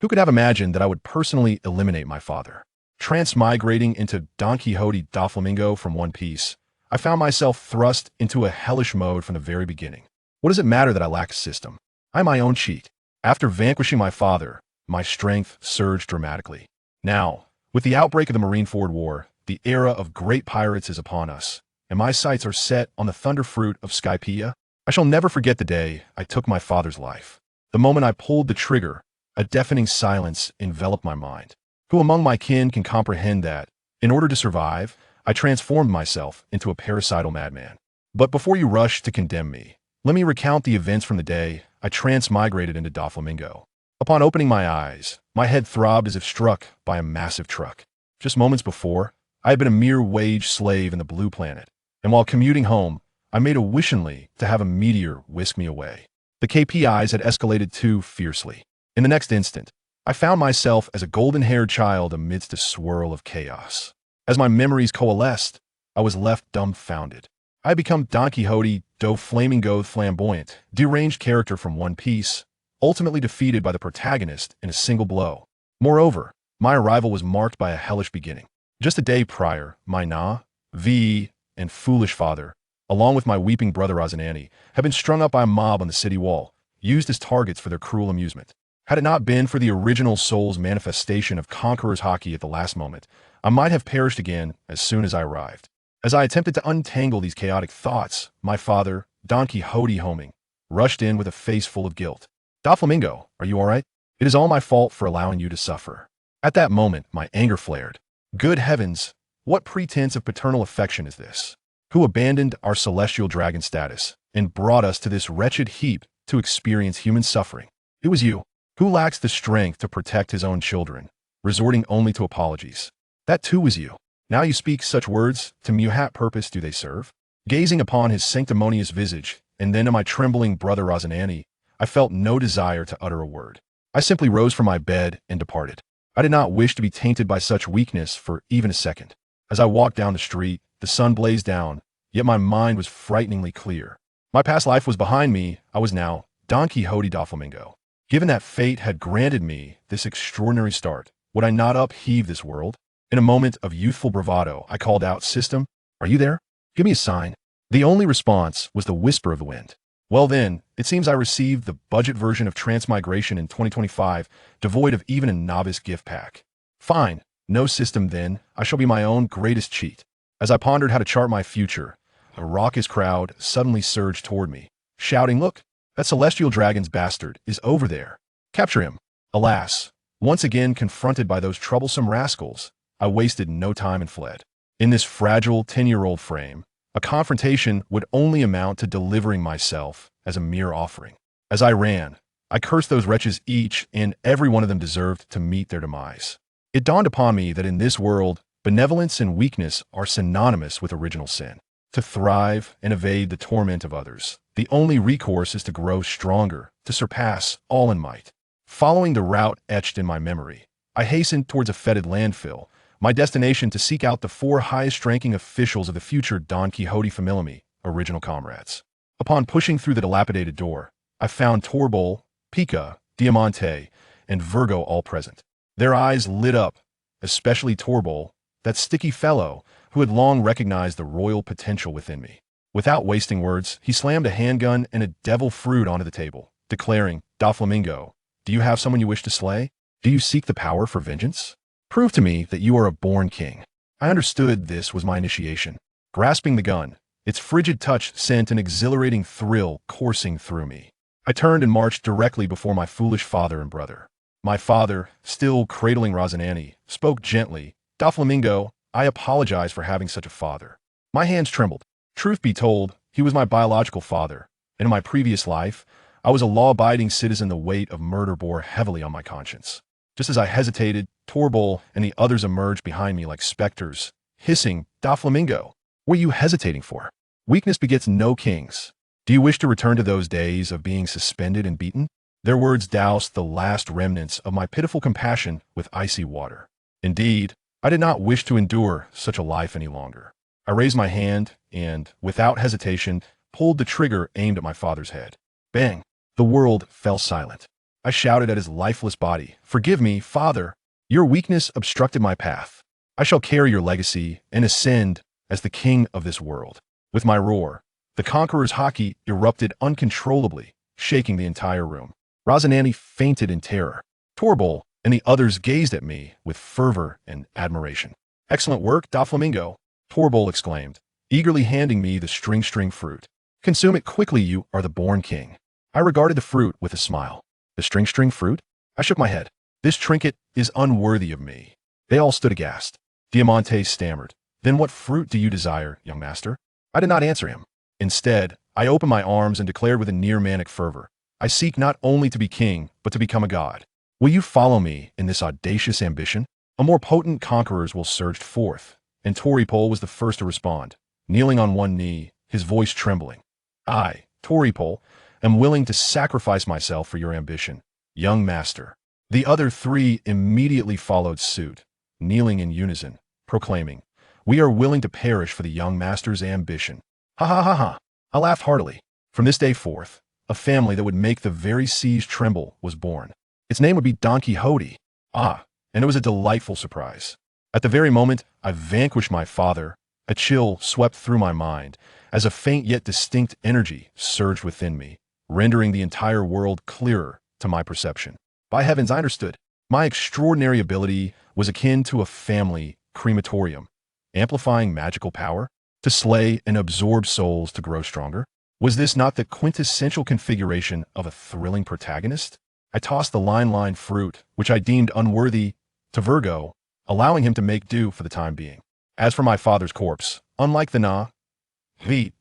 Who could have imagined that I would personally eliminate my father? Transmigrating into Donquixote Doflamingo from One Piece, I found myself thrust into a hellish mode from the very beginning. What does it matter that I lack a system? I'm my own cheat. After vanquishing my father, my strength surged dramatically. Now, with the outbreak of the Marineford War, the era of great pirates is upon us, and my sights are set on the thunder fruit of Skypiea. I shall never forget the day I took my father's life. The moment I pulled the trigger, a deafening silence enveloped my mind. Who among my kin can comprehend that, in order to survive, I transformed myself into a parricidal madman? But before you rush to condemn me, let me recount the events from the day I transmigrated into Doflamingo. Upon opening my eyes, my head throbbed as if struck by a massive truck. Just moments before, I had been a mere wage slave in the Blue Planet, and while commuting home, I made a wishingly to have a meteor whisk me away. The KPIs had escalated too fiercely. In the next instant, I found myself as a golden-haired child amidst a swirl of chaos. As my memories coalesced, I was left dumbfounded. I had become Donquixote Doflamingo, flamboyant, deranged character from One Piece, ultimately defeated by the protagonist in a single blow. Moreover, my arrival was marked by a hellish beginning. Just a day prior, my and foolish father, along with my weeping brother Rosanani, had been strung up by a mob on the city wall, used as targets for their cruel amusement. Had it not been for the original soul's manifestation of conqueror's hockey at the last moment, I might have perished again as soon as I arrived. As I attempted to untangle these chaotic thoughts, my father, Donquixote homing, rushed in with a face full of guilt. Doflamingo, are you all right? It is all my fault for allowing you to suffer. At that moment, my anger flared. Good heavens, what pretense of paternal affection is this? Who abandoned our celestial dragon status and brought us to this wretched heap to experience human suffering? It was you. Who lacks the strength to protect his own children, resorting only to apologies? That too was you. Now you speak such words, to what purpose do they serve? Gazing upon his sanctimonious visage, and then to my trembling brother Rosanani, I felt no desire to utter a word. I simply rose from my bed and departed. I did not wish to be tainted by such weakness for even a second. As I walked down the street, the sun blazed down, yet my mind was frighteningly clear. My past life was behind me. I was now Donquixote Doflamingo. Given that fate had granted me this extraordinary start, would I not upheave this world? In a moment of youthful bravado, I called out, "System, are you there? Give me a sign." The only response was the whisper of the wind. Well then, it seems I received the budget version of Transmigration in 2025, devoid of even a novice gift pack. Fine, no system then, I shall be my own greatest cheat. As I pondered how to chart my future, a raucous crowd suddenly surged toward me, shouting, "Look! That celestial dragon's bastard is over there. Capture him." Alas, once again confronted by those troublesome rascals, I wasted no time and fled. In this fragile 10-year-old frame, a confrontation would only amount to delivering myself as a mere offering. As I ran, I cursed those wretches. Each and every one of them deserved to meet their demise. It dawned upon me that in this world, benevolence and weakness are synonymous with original sin. To thrive and evade the torment of others, the only recourse is to grow stronger, to surpass all in might. Following the route etched in my memory, I hastened towards a fetid landfill, my destination to seek out the 4 highest-ranking officials of the future Donquixote family, original comrades. Upon pushing through the dilapidated door, I found Torbol, Pika, Diamante, and Virgo all present. Their eyes lit up, especially Torbol, that sticky fellow who had long recognized the royal potential within me. Without wasting words, he slammed a handgun and a devil fruit onto the table, declaring, "Doflamingo, do you have someone you wish to slay? Do you seek the power for vengeance? Prove to me that you are a born king." I understood this was my initiation. Grasping the gun, its frigid touch sent an exhilarating thrill coursing through me. I turned and marched directly before my foolish father and brother. My father, still cradling Rosanani, spoke gently, "Doflamingo, I apologize for having such a father." My hands trembled. Truth be told, he was my biological father, and in my previous life, I was a law-abiding citizen. The weight of murder bore heavily on my conscience. Just as I hesitated, Torbol and the others emerged behind me like specters, hissing, "Doflamingo, what are you hesitating for? Weakness begets no kings. Do you wish to return to those days of being suspended and beaten?" Their words doused the last remnants of my pitiful compassion with icy water. Indeed, I did not wish to endure such a life any longer. I raised my hand and, without hesitation, pulled the trigger aimed at my father's head. Bang! The world fell silent. I shouted at his lifeless body. "Forgive me, Father. Your weakness obstructed my path. I shall carry your legacy and ascend as the king of this world." With my roar, the conqueror's haki erupted uncontrollably, shaking the entire room. Rosinante fainted in terror. Torbol and the others gazed at me with fervor and admiration. "Excellent work, Doflamingo," Torbol exclaimed, eagerly handing me the string fruit. "Consume it quickly, you are the born king." I regarded the fruit with a smile. "The string fruit?" I shook my head. "This trinket is unworthy of me." They all stood aghast. Diamante stammered, "Then what fruit do you desire, young master?" I did not answer him. Instead, I opened my arms and declared with a near-manic fervor, "I seek not only to be king, but to become a god. Will you follow me in this audacious ambition?" A more potent conqueror's will surged forth, and Toripol was the first to respond, kneeling on one knee, his voice trembling. "I, Toripol, am willing to sacrifice myself for your ambition, young master." The other three immediately followed suit, kneeling in unison, proclaiming, "We are willing to perish for the young master's ambition." Ha ha ha ha! I laughed heartily. From this day forth, a family that would make the very seas tremble was born. Its name would be Donquixote. And it was a delightful surprise. At the very moment I vanquished my father, a chill swept through my mind, as a faint yet distinct energy surged within me, rendering the entire world clearer to my perception. By heavens, I understood. My extraordinary ability was akin to a family crematorium, amplifying magical power to slay and absorb souls to grow stronger. Was this not the quintessential configuration of a thrilling protagonist? I tossed the line fruit, which I deemed unworthy, to Virgo, allowing him to make do for the time being. As for my father's corpse, unlike the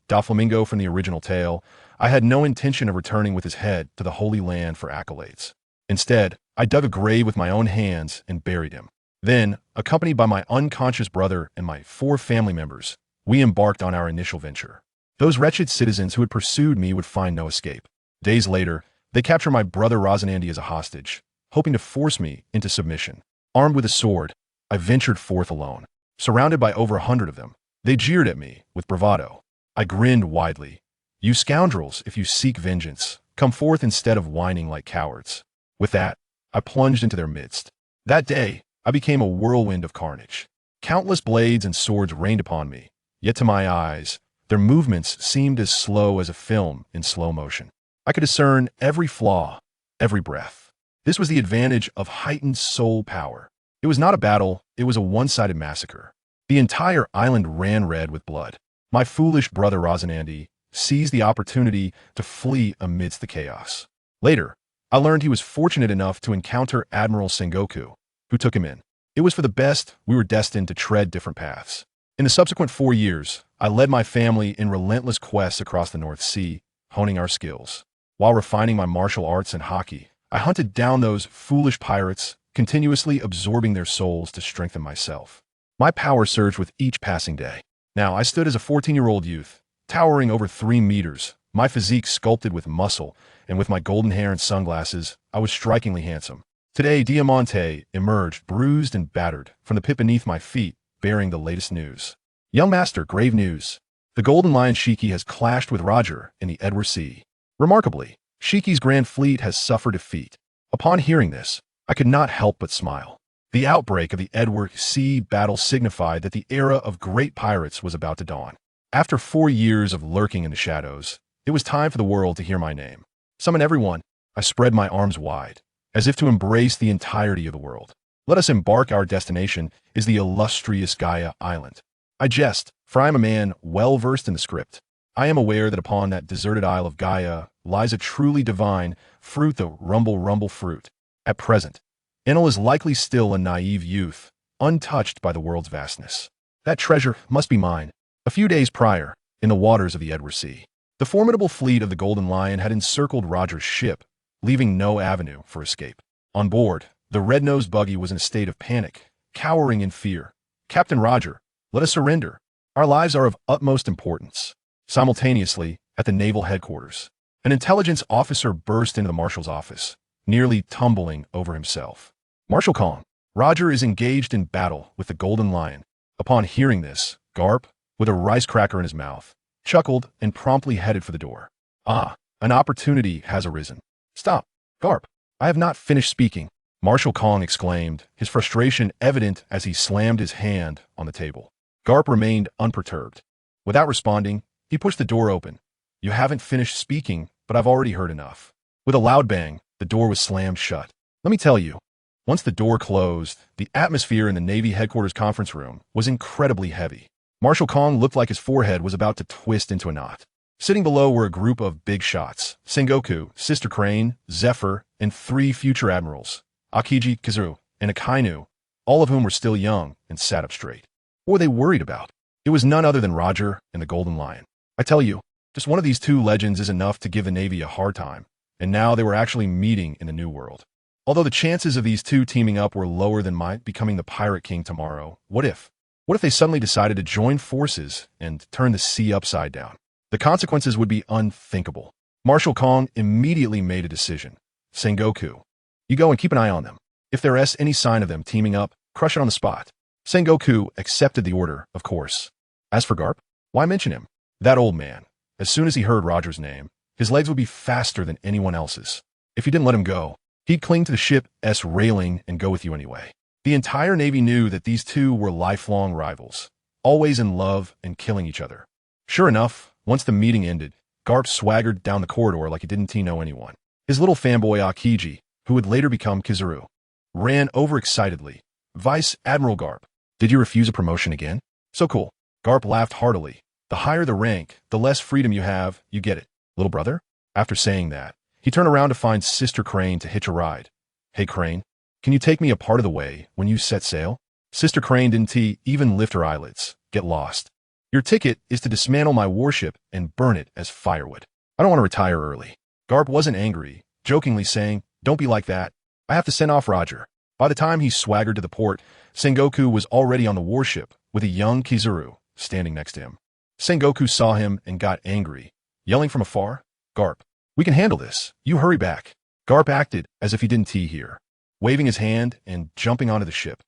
Doflamingo from the original tale, I had no intention of returning with his head to the Holy Land for accolades. Instead, I dug a grave with my own hands and buried him. Then, accompanied by my unconscious brother and my 4 family members, we embarked on our initial venture. Those wretched citizens who had pursued me would find no escape. Days later, they captured my brother Rosinante as a hostage, hoping to force me into submission. Armed with a sword, I ventured forth alone. Surrounded by over 100 of them, they jeered at me with bravado. I grinned widely. "You scoundrels, if you seek vengeance, come forth instead of whining like cowards." With that, I plunged into their midst. That day, I became a whirlwind of carnage. Countless blades and swords rained upon me, yet to my eyes, their movements seemed as slow as a film in slow motion. I could discern every flaw, every breath. This was the advantage of heightened soul power. It was not a battle, it was a one-sided massacre. The entire island ran red with blood. My foolish brother Rosinante seized the opportunity to flee amidst the chaos. Later, I learned he was fortunate enough to encounter Admiral Sengoku, who took him in. It was for the best. We were destined to tread different paths. In the subsequent 4 years, I led my family in relentless quests across the North Sea, honing our skills. While refining my martial arts and hockey, I hunted down those foolish pirates, continuously absorbing their souls to strengthen myself. My power surged with each passing day. Now I stood as a 14-year-old youth, towering over 3 meters, my physique sculpted with muscle, and with my golden hair and sunglasses, I was strikingly handsome. Today, Diamante emerged bruised and battered from the pit beneath my feet, bearing the latest news. "Young master, grave news. The Golden Lion Shiki has clashed with Roger in the Edward Sea. Remarkably, Shiki's grand fleet has suffered defeat." Upon hearing this, I could not help but smile. The outbreak of the Edward Sea battle signified that the era of great pirates was about to dawn. After 4 years of lurking in the shadows, it was time for the world to hear my name. Summon everyone. I spread my arms wide, as if to embrace the entirety of the world. Let us embark. Our destination is the illustrious Gaia Island. I jest, for I am a man well versed in the script. I am aware that upon that deserted isle of Gaia lies a truly divine fruit, the rumble fruit. At present, Enel is likely still a naive youth, untouched by the world's vastness. That treasure must be mine. A few days prior, in the waters of the Edward Sea, the formidable fleet of the Golden Lion had encircled Roger's ship, leaving no avenue for escape. On board, the red-nosed buggy was in a state of panic, cowering in fear. "Captain Roger, let us surrender. Our lives are of utmost importance." Simultaneously, at the naval headquarters, an intelligence officer burst into the marshal's office, nearly tumbling over himself. "Marshal Kong, Roger is engaged in battle with the Golden Lion." Upon hearing this, Garp, with a rice cracker in his mouth, chuckled and promptly headed for the door. "An opportunity has arisen." "Stop, Garp." I have not finished speaking, Marshal Kong exclaimed, his frustration evident as he slammed his hand on the table. Garp remained unperturbed. Without responding, he pushed the door open. You haven't finished speaking, but I've already heard enough. With a loud bang, the door was slammed shut. Let me tell you, once the door closed, the atmosphere in the Navy headquarters conference room was incredibly heavy. Marshal Kong looked like his forehead was about to twist into a knot. Sitting below were a group of big shots: Sengoku, Sister Crane, Zephyr, and 3 future admirals, Akiji, Kizaru, and Akainu, all of whom were still young and sat up straight. What were they worried about? It was none other than Roger and the Golden Lion. I tell you, just one of these 2 legends is enough to give the Navy a hard time, and now they were actually meeting in the New World. Although the chances of these 2 teaming up were lower than my becoming the Pirate King tomorrow, what if they suddenly decided to join forces and turn the sea upside down? The consequences would be unthinkable. Marshal Kong immediately made a decision. Sengoku, you go and keep an eye on them. If there is any sign of them teaming up, crush it on the spot. Sengoku accepted the order, of course. As for Garp, why mention him? That old man, as soon as he heard Roger's name, his legs would be faster than anyone else's. If you didn't let him go, he'd cling to the ship's railing and go with you anyway. The entire Navy knew that these 2 were lifelong rivals, always in love and killing each other. Sure enough, once the meeting ended, Garp swaggered down the corridor like he didn't know anyone. His little fanboy Akiji, who would later become Kizaru, ran overexcitedly. Vice Admiral Garp, did you refuse a promotion again? So cool. Garp laughed heartily. The higher the rank, the less freedom you have, you get it. Little brother? After saying that, he turned around to find Sister Crane to hitch a ride. Hey Crane, can you take me a part of the way when you set sail? Sister Crane didn't even lift her eyelids. Get lost. Your ticket is to dismantle my warship and burn it as firewood. I don't want to retire early. Garp wasn't angry, jokingly saying, don't be like that. I have to send off Roger. By the time he swaggered to the port, Sengoku was already on the warship with a young Kizaru standing next to him. Sengoku saw him and got angry, yelling from afar, Garp, we can handle this. You hurry back. Garp acted as if he didn't hear, waving his hand and jumping onto the ship.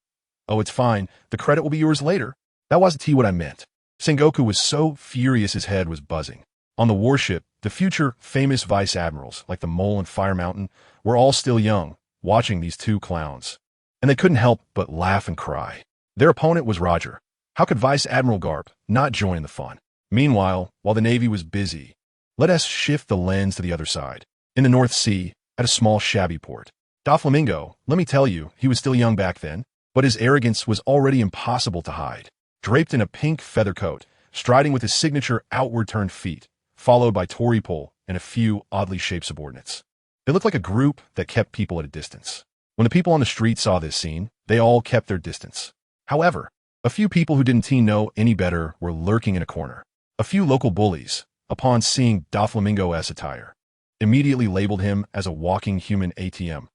Oh, it's fine. The credit will be yours later. That wasn't what I meant. Sengoku was so furious his head was buzzing. On the warship, the future famous vice admirals, like the Mole and Fire Mountain, were all still young, watching these 2 clowns. And they couldn't help but laugh and cry. Their opponent was Roger. How could Vice Admiral Garp not join the fun? Meanwhile, while the Navy was busy, let us shift the lens to the other side. In the North Sea, at a small shabby port. Doflamingo, let me tell you, he was still young back then, but his arrogance was already impossible to hide. Draped in a pink feather coat, striding with his signature outward-turned feet, followed by Tory Pole and a few oddly shaped subordinates. They looked like a group that kept people at a distance. When the people on the street saw this scene, they all kept their distance. However, a few people who didn't know any better were lurking in a corner. A few local bullies, upon seeing Doflamingo's attire, immediately labeled him as a walking human ATM.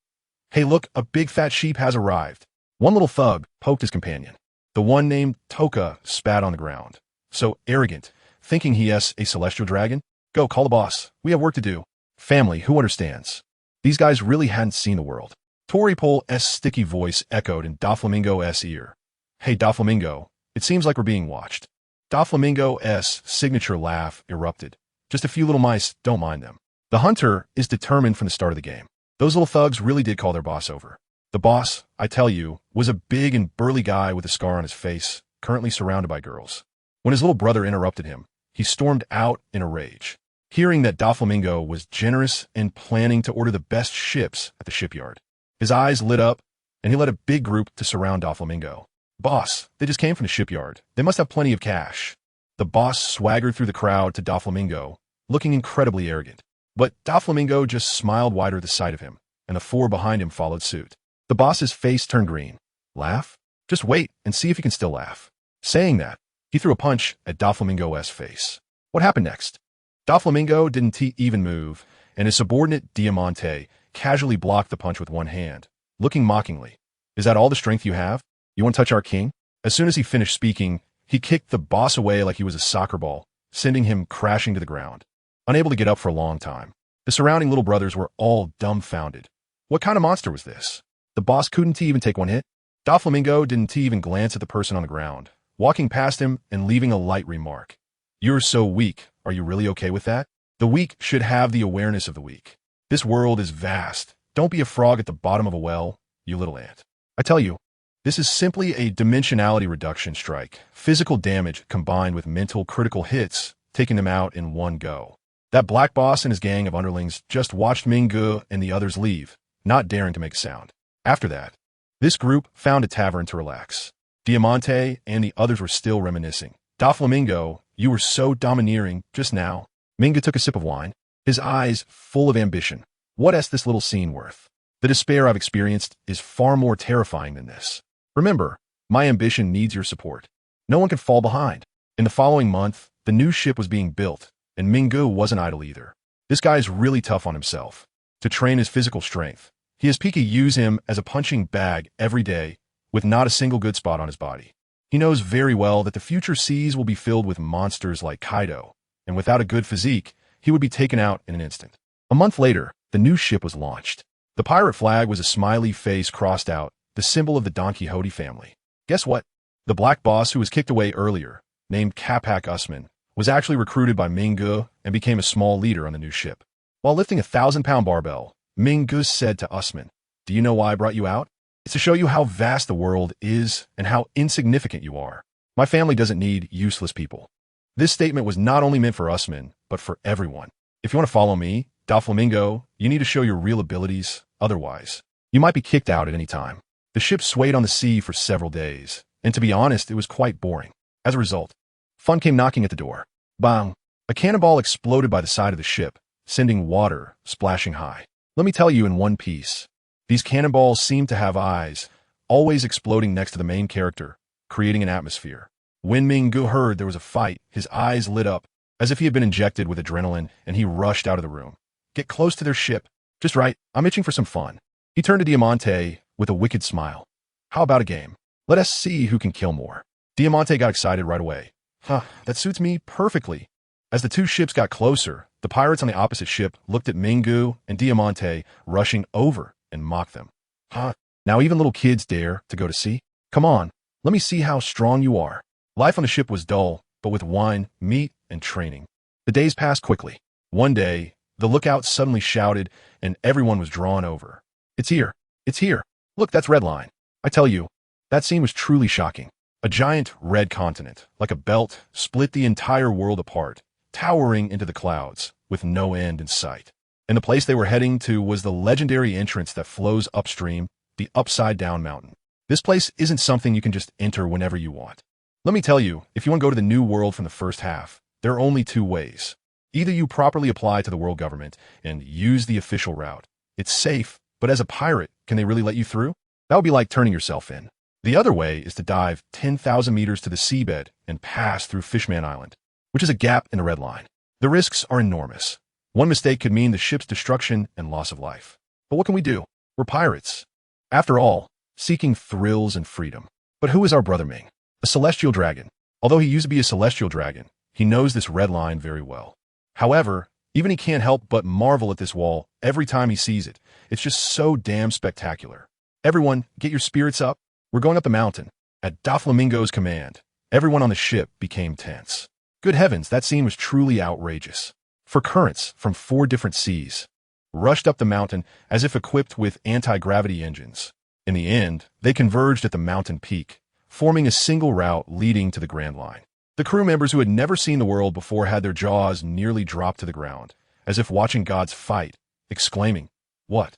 Hey look, a big fat sheep has arrived. One little thug poked his companion. The one named Toka spat on the ground. So arrogant, thinking he is a celestial dragon? Go, call the boss. We have work to do. Family, who understands? These guys really hadn't seen the world. Tory Pole's sticky voice echoed in Doflamingo's ear. Hey Doflamingo, it seems like we're being watched. Doflamingo's signature laugh erupted. Just a few little mice, don't mind them. The hunter is determined from the start of the game. Those little thugs really did call their boss over. The boss, I tell you, was a big and burly guy with a scar on his face, currently surrounded by girls. When his little brother interrupted him, he stormed out in a rage. Hearing that Doflamingo was generous and planning to order the best ships at the shipyard, his eyes lit up, and he led a big group to surround Doflamingo. Boss, they just came from the shipyard. They must have plenty of cash. The boss swaggered through the crowd to Doflamingo, looking incredibly arrogant. But Doflamingo just smiled wider at the sight of him, and the 4 behind him followed suit. The boss's face turned green. Laugh? Just wait and see if he can still laugh. Saying that, he threw a punch at Doflamingo's face. What happened next? Doflamingo didn't even move, and his subordinate Diamante casually blocked the punch with one hand, looking mockingly. Is that all the strength you have? You want to touch our king? As soon as he finished speaking, he kicked the boss away like he was a soccer ball, sending him crashing to the ground. Unable to get up for a long time, the surrounding little brothers were all dumbfounded. What kind of monster was this? The boss couldn't even take one hit. Doflamingo didn't even glance at the person on the ground, walking past him and leaving a light remark. You're so weak. Are you really okay with that? The weak should have the awareness of the weak. This world is vast, Don't be a frog at the bottom of a well, you little ant. I tell you, this is simply a dimensionality reduction strike. Physical damage combined with mental critical hits, taking them out in one go. That black boss and his gang of underlings just watched Minggu and the others leave, not daring to make a sound. After that, this group found a tavern to relax. Diamante and the others were still reminiscing. Doflamingo, you were so domineering just now. Minggu took a sip of wine, his eyes full of ambition. What's this little scene worth? The despair I've experienced is far more terrifying than this. Remember, my ambition needs your support. No one can fall behind. In the following month, the new ship was being built, and Minggu wasn't idle either. This guy is really tough on himself. To train his physical strength, he has Pika use him as a punching bag every day, with not a single good spot on his body. He knows very well that the future seas will be filled with monsters like Kaido, and without a good physique, he would be taken out in an instant. A month later, the new ship was launched. The pirate flag was a smiley face crossed out, the symbol of the Donquixote family. Guess what? The black boss who was kicked away earlier, named Capac Usman, was actually recruited by Minggu and became a small leader on the new ship. While lifting a 1,000-pound barbell, Minggu said to Usman, "Do you know why I brought you out? It's to show you how vast the world is and how insignificant you are. My family doesn't need useless people." This statement was not only meant for Usman, but for everyone. If you want to follow me, Doflamingo, you need to show your real abilities, otherwise, you might be kicked out at any time. The ship swayed on the sea for several days, and to be honest, it was quite boring. As a result, fun came knocking at the door. Bang! A cannonball exploded by the side of the ship, sending water splashing high. Let me tell you in one piece, these cannonballs seemed to have eyes, always exploding next to the main character, creating an atmosphere. When Minggu heard there was a fight, his eyes lit up, as if he had been injected with adrenaline, and he rushed out of the room. Get close to their ship. Just right, I'm itching for some fun. He turned to Diamante with a wicked smile. How about a game? Let us see who can kill more. Diamante got excited right away. That suits me perfectly. As the two ships got closer, the pirates on the opposite ship looked at Minggu and Diamante rushing over and mocked them. Now even little kids dare to go to sea? Come on, let me see how strong you are. Life on the ship was dull, but with wine, meat, and training. The days passed quickly. One day, the lookout suddenly shouted, and everyone was drawn over. It's here! It's here! Look, that's Red Line. I tell you, that scene was truly shocking. A giant red continent, like a belt, split the entire world apart, towering into the clouds, with no end in sight. And the place they were heading to was the legendary entrance that flows upstream, the Upside-Down Mountain. This place isn't something you can just enter whenever you want. Let me tell you, if you want to go to the new world from the first half, there are only two ways. Either you properly apply to the world government and use the official route. It's safe, but as a pirate, can they really let you through? That would be like turning yourself in. The other way is to dive 10,000 meters to the seabed and pass through Fishman Island, which is a gap in the Red Line. The risks are enormous. One mistake could mean the ship's destruction and loss of life. But what can we do? We're pirates. After all, seeking thrills and freedom. But who is our brother Ming? A celestial dragon. Although he used to be a celestial dragon, he knows this Red Line very well. However, even he can't help but marvel at this wall every time he sees it. It's just so damn spectacular. Everyone, get your spirits up. We're going up the mountain. At Doflamingo's command, everyone on the ship became tense. Good heavens, that scene was truly outrageous. For currents from 4 different seas rushed up the mountain as if equipped with anti-gravity engines. In the end, they converged at the mountain peak, forming a single route leading to the Grand Line. The crew members who had never seen the world before had their jaws nearly dropped to the ground, as if watching gods fight, exclaiming, "What?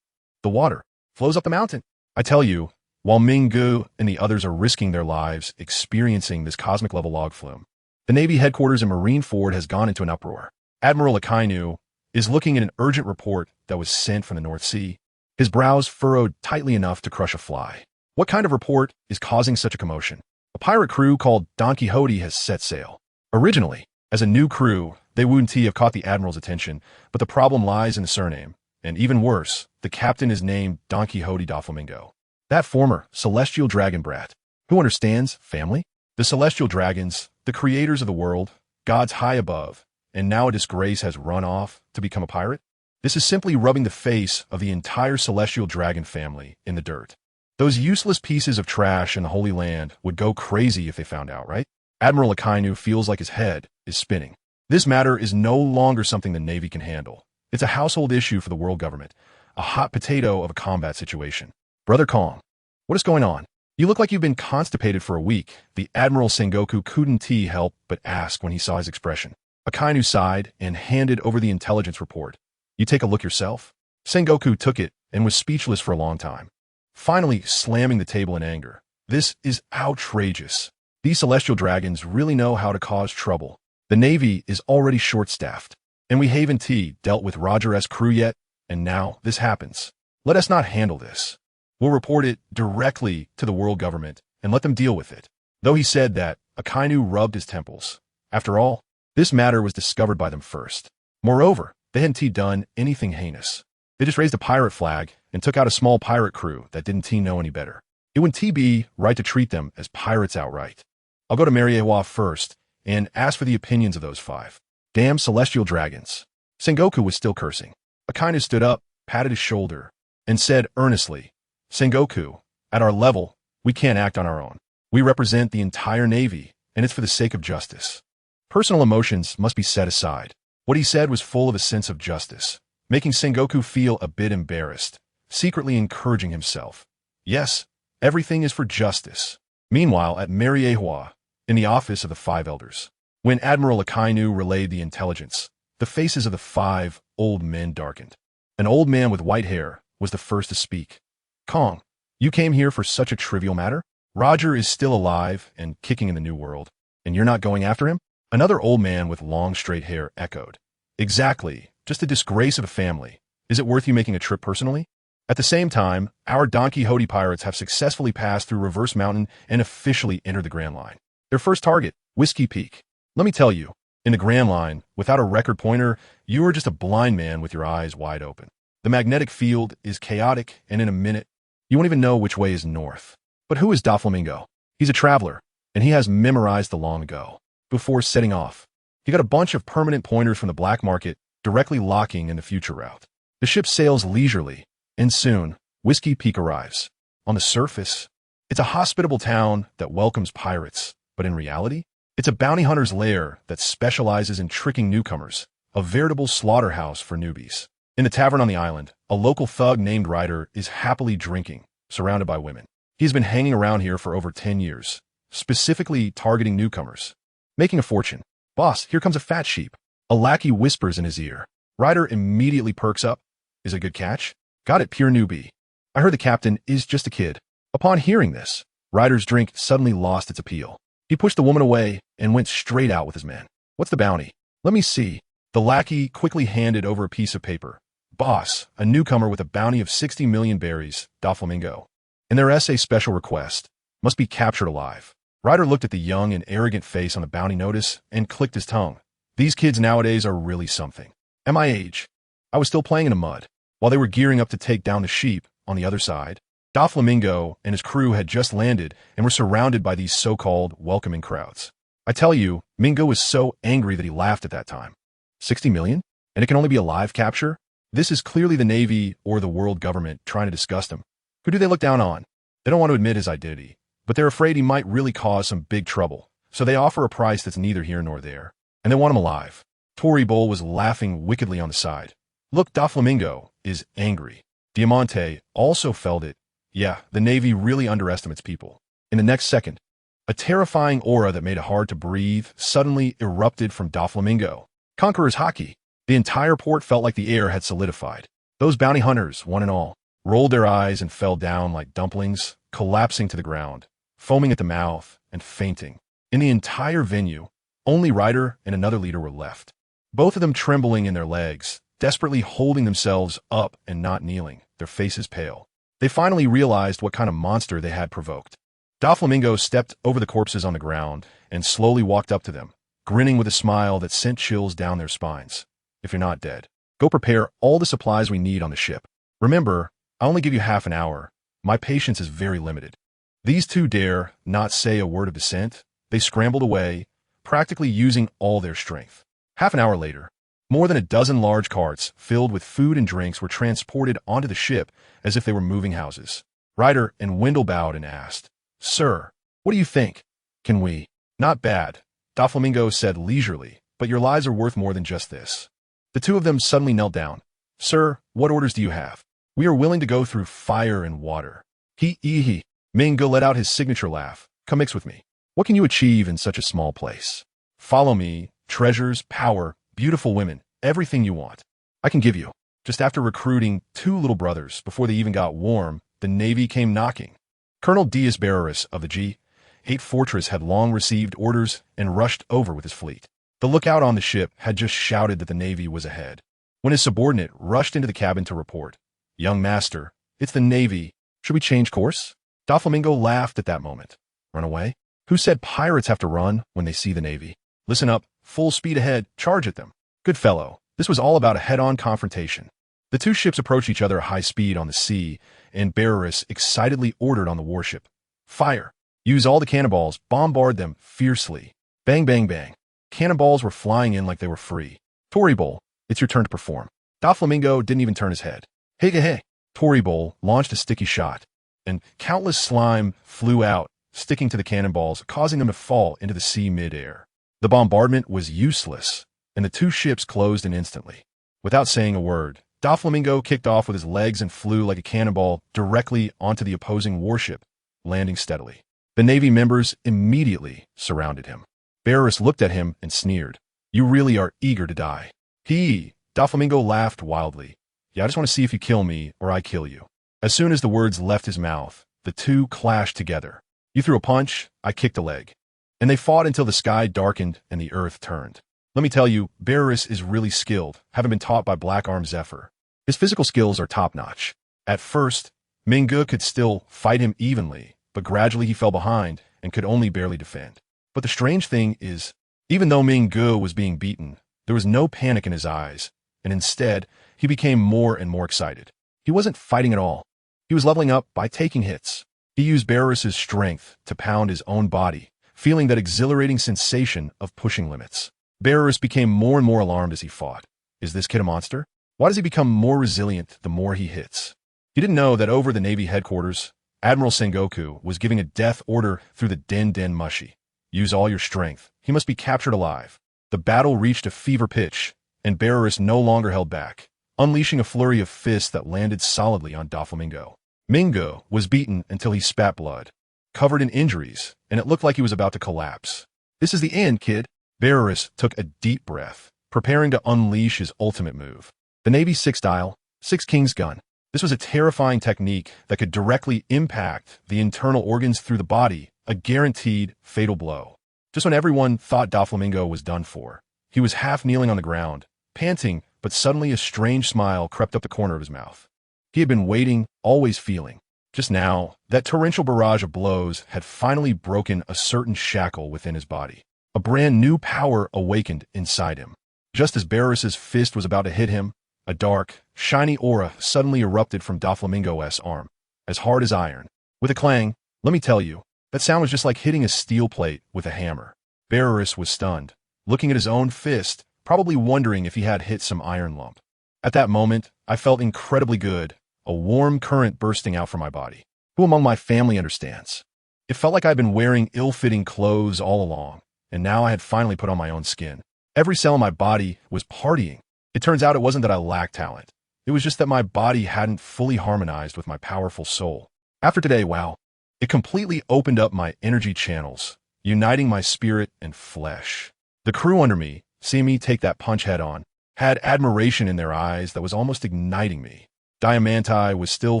The water flows up the mountain." I tell you, while Minggu and the others are risking their lives experiencing this cosmic-level log flume, the Navy headquarters in Marineford has gone into an uproar. Admiral Akainu is looking at an urgent report that was sent from the North Sea, his brows furrowed tightly enough to crush a fly. What kind of report is causing such a commotion? A pirate crew called Donquixote has set sail. Originally, as a new crew, they wouldn't have caught the Admiral's attention, but the problem lies in the surname. And even worse, the captain is named Donquixote Doflamingo. That former celestial dragon brat. Who understands family? The celestial dragons, the creators of the world, gods high above, and now a disgrace has run off to become a pirate? This is simply rubbing the face of the entire celestial dragon family in the dirt. Those useless pieces of trash in the Holy Land would go crazy if they found out, right? Admiral Akainu feels like his head is spinning. This matter is no longer something the Navy can handle. It's a household issue for the world government. a hot potato of a combat situation. Brother Kong, what is going on? You look like you've been constipated for a week, the Admiral Sengoku couldn't help but ask when he saw his expression. Akainu sighed and handed over the intelligence report. You take a look yourself? Sengoku took it and was speechless for a long time, finally slamming the table in anger. This is outrageous. These celestial dragons really know how to cause trouble. The Navy is already short-staffed, and we haven't dealt with Roger's crew yet, and now this happens. Let us not handle this. We'll report it directly to the world government and let them deal with it. Though he said that, Akainu rubbed his temples. After all, this matter was discovered by them first. Moreover, they hadn't done anything heinous. They just raised a pirate flag and took out a small pirate crew that didn't know any better. It wouldn't be right to treat them as pirates outright. I'll go to Mariewa first and ask for the opinions of those 5. Damn celestial dragons. Sengoku was still cursing. Akainu stood up, patted his shoulder, and said earnestly, Sengoku, at our level, we can't act on our own. We represent the entire Navy, and it's for the sake of justice. Personal emotions must be set aside. What he said was full of a sense of justice, making Sengoku feel a bit embarrassed, secretly encouraging himself. Yes, everything is for justice. Meanwhile, at Mariewa, in the office of the 5 elders, when Admiral Akainu relayed the intelligence, the faces of the 5 old men darkened. An old man with white hair was the first to speak. Kong, you came here for such a trivial matter? Roger is still alive and kicking in the New World, and you're not going after him? Another old man with long straight hair echoed. Exactly, just a disgrace of a family. Is it worth you making a trip personally? At the same time, our Donquixote pirates have successfully passed through Reverse Mountain and officially entered the Grand Line. Their first target, Whiskey Peak. Let me tell you, in the Grand Line, without a record pointer, you are just a blind man with your eyes wide open. The magnetic field is chaotic, and in a minute, you won't even know which way is north. But who is Doflamingo? He's a traveler, and he has memorized the long ago. Before setting off, he got a bunch of permanent pointers from the black market, directly locking in the future route. The ship sails leisurely, and soon, Whiskey Peak arrives. On the surface, it's a hospitable town that welcomes pirates, but in reality, it's a bounty hunter's lair that specializes in tricking newcomers, a veritable slaughterhouse for newbies. In the tavern on the island, a local thug named Ryder is happily drinking, surrounded by women. He's been hanging around here for over 10 years, specifically targeting newcomers, making a fortune. Boss, here comes a fat sheep. A lackey whispers in his ear. Ryder immediately perks up. Is a good catch? Got it, pure newbie. I heard the captain is just a kid. Upon hearing this, Ryder's drink suddenly lost its appeal. He pushed the woman away and went straight out with his men. What's the bounty? Let me see. The lackey quickly handed over a piece of paper. Boss, a newcomer with a bounty of 60 million berries, Doflamingo. And their essay special request must be captured alive. Ryder looked at the young and arrogant face on the bounty notice and clicked his tongue. These kids nowadays are really something. At my age, I was still playing in the mud. While they were gearing up to take down the sheep on the other side, Doflamingo and his crew had just landed and were surrounded by these so-called welcoming crowds. I tell you, Mingo was so angry that he laughed at that time. 60 million? And it can only be a live capture? This is clearly the Navy or the world government trying to disgust him. Who do they look down on? They don't want to admit his identity, but they're afraid he might really cause some big trouble, so they offer a price that's neither here nor there, and they want him alive. Tory Bull was laughing wickedly on the side. Look, Doflamingo is angry. Diamante also felt it. Yeah, the Navy really underestimates people. In the next second, a terrifying aura that made it hard to breathe suddenly erupted from Doflamingo. Conqueror's hockey. The entire port felt like the air had solidified. Those bounty hunters, one and all, rolled their eyes and fell down like dumplings, collapsing to the ground, foaming at the mouth and fainting. In the entire venue, only Ryder and another leader were left, both of them trembling in their legs, desperately holding themselves up and not kneeling, their faces pale. They finally realized what kind of monster they had provoked. Doflamingo stepped over the corpses on the ground and slowly walked up to them, grinning with a smile that sent chills down their spines. If you're not dead, go prepare all the supplies we need on the ship. Remember, I only give you half an hour. My patience is very limited. These two dare not say a word of dissent. They scrambled away, practically using all their strength. Half an hour later, more than a dozen large carts filled with food and drinks were transported onto the ship as if they were moving houses. Ryder and Wendell bowed and asked, Sir, what do you think? Can we? Not bad, Doflamingo said leisurely, but your lives are worth more than just this. The two of them suddenly knelt down. Sir, what orders do you have? We are willing to go through fire and water. He. Mingo let out his signature laugh. Come mix with me. What can you achieve in such a small place? Follow me. Treasures, power, beautiful women, everything you want. I can give you. Just after recruiting 2 little brothers before they even got warm, the Navy came knocking. Colonel Diaz Barreras of the G8 Fortress had long received orders and rushed over with his fleet. The lookout on the ship had just shouted that the Navy was ahead, when his subordinate rushed into the cabin to report. Young master, it's the Navy. Should we change course? Doflamingo laughed at that moment. Run away? Who said pirates have to run when they see the Navy? Listen up, full speed ahead, charge at them. Good fellow, this was all about a head-on confrontation. The 2 ships approached each other at high speed on the sea, and Barreras excitedly ordered on the warship. Fire! Use all the cannonballs, bombard them fiercely. Bang, bang, bang. Cannonballs were flying in like they were free. Toribol, it's your turn to perform. Doflamingo didn't even turn his head. Hey. Toribol launched a sticky shot, and countless slime flew out, sticking to the cannonballs, causing them to fall into the sea mid-air. The bombardment was useless, and the 2 ships closed in instantly. Without saying a word, Doflamingo kicked off with his legs and flew like a cannonball directly onto the opposing warship, landing steadily. The Navy members immediately surrounded him. Barreras looked at him and sneered. You really are eager to die. Doflamingo laughed wildly. Yeah, I just want to see if you kill me or I kill you. As soon as the words left his mouth, the 2 clashed together. You threw a punch, I kicked a leg. And they fought until the sky darkened and the earth turned. Let me tell you, Barreras is really skilled, having been taught by Black Arm Zephyr. His physical skills are top-notch. At first, Mingo could still fight him evenly, but gradually he fell behind and could only barely defend. But the strange thing is, even though Mingo was being beaten, there was no panic in his eyes, and instead, he became more and more excited. He wasn't fighting at all. He was leveling up by taking hits. He used Barreras' strength to pound his own body, feeling that exhilarating sensation of pushing limits. Barreras became more and more alarmed as he fought. Is this kid a monster? Why does he become more resilient the more he hits? He didn't know that over the Navy headquarters, Admiral Sengoku was giving a death order through the Den Mushi. Use all your strength. He must be captured alive. The battle reached a fever pitch, and Barreras no longer held back, unleashing a flurry of fists that landed solidly on Doflamingo. Mingo was beaten until he spat blood, covered in injuries, and it looked like he was about to collapse. This is the end, kid. Barreras took a deep breath, preparing to unleash his ultimate move. The Navy's 6-dial, 6 Kings gun. This was a terrifying technique that could directly impact the internal organs through the body, a guaranteed fatal blow. Just when everyone thought Doflamingo was done for, he was half kneeling on the ground, panting, but suddenly a strange smile crept up the corner of his mouth. He had been waiting, always feeling. Just now, that torrential barrage of blows had finally broken a certain shackle within his body. A brand new power awakened inside him. Just as Barreras' fist was about to hit him, a dark, shiny aura suddenly erupted from Doflamingo's arm, as hard as iron. With a clang, let me tell you, that sound was just like hitting a steel plate with a hammer. Barreras was stunned, looking at his own fist, probably wondering if he had hit some iron lump. At that moment, I felt incredibly good, a warm current bursting out from my body. Who among my family understands? It felt like I'd been wearing ill-fitting clothes all along, and now I had finally put on my own skin. Every cell in my body was partying. It turns out it wasn't that I lacked talent. It was just that my body hadn't fully harmonized with my powerful soul. After today, wow, it completely opened up my energy channels, uniting my spirit and flesh. The crew under me, seeing me take that punch head on, had admiration in their eyes that was almost igniting me. Diamanti was still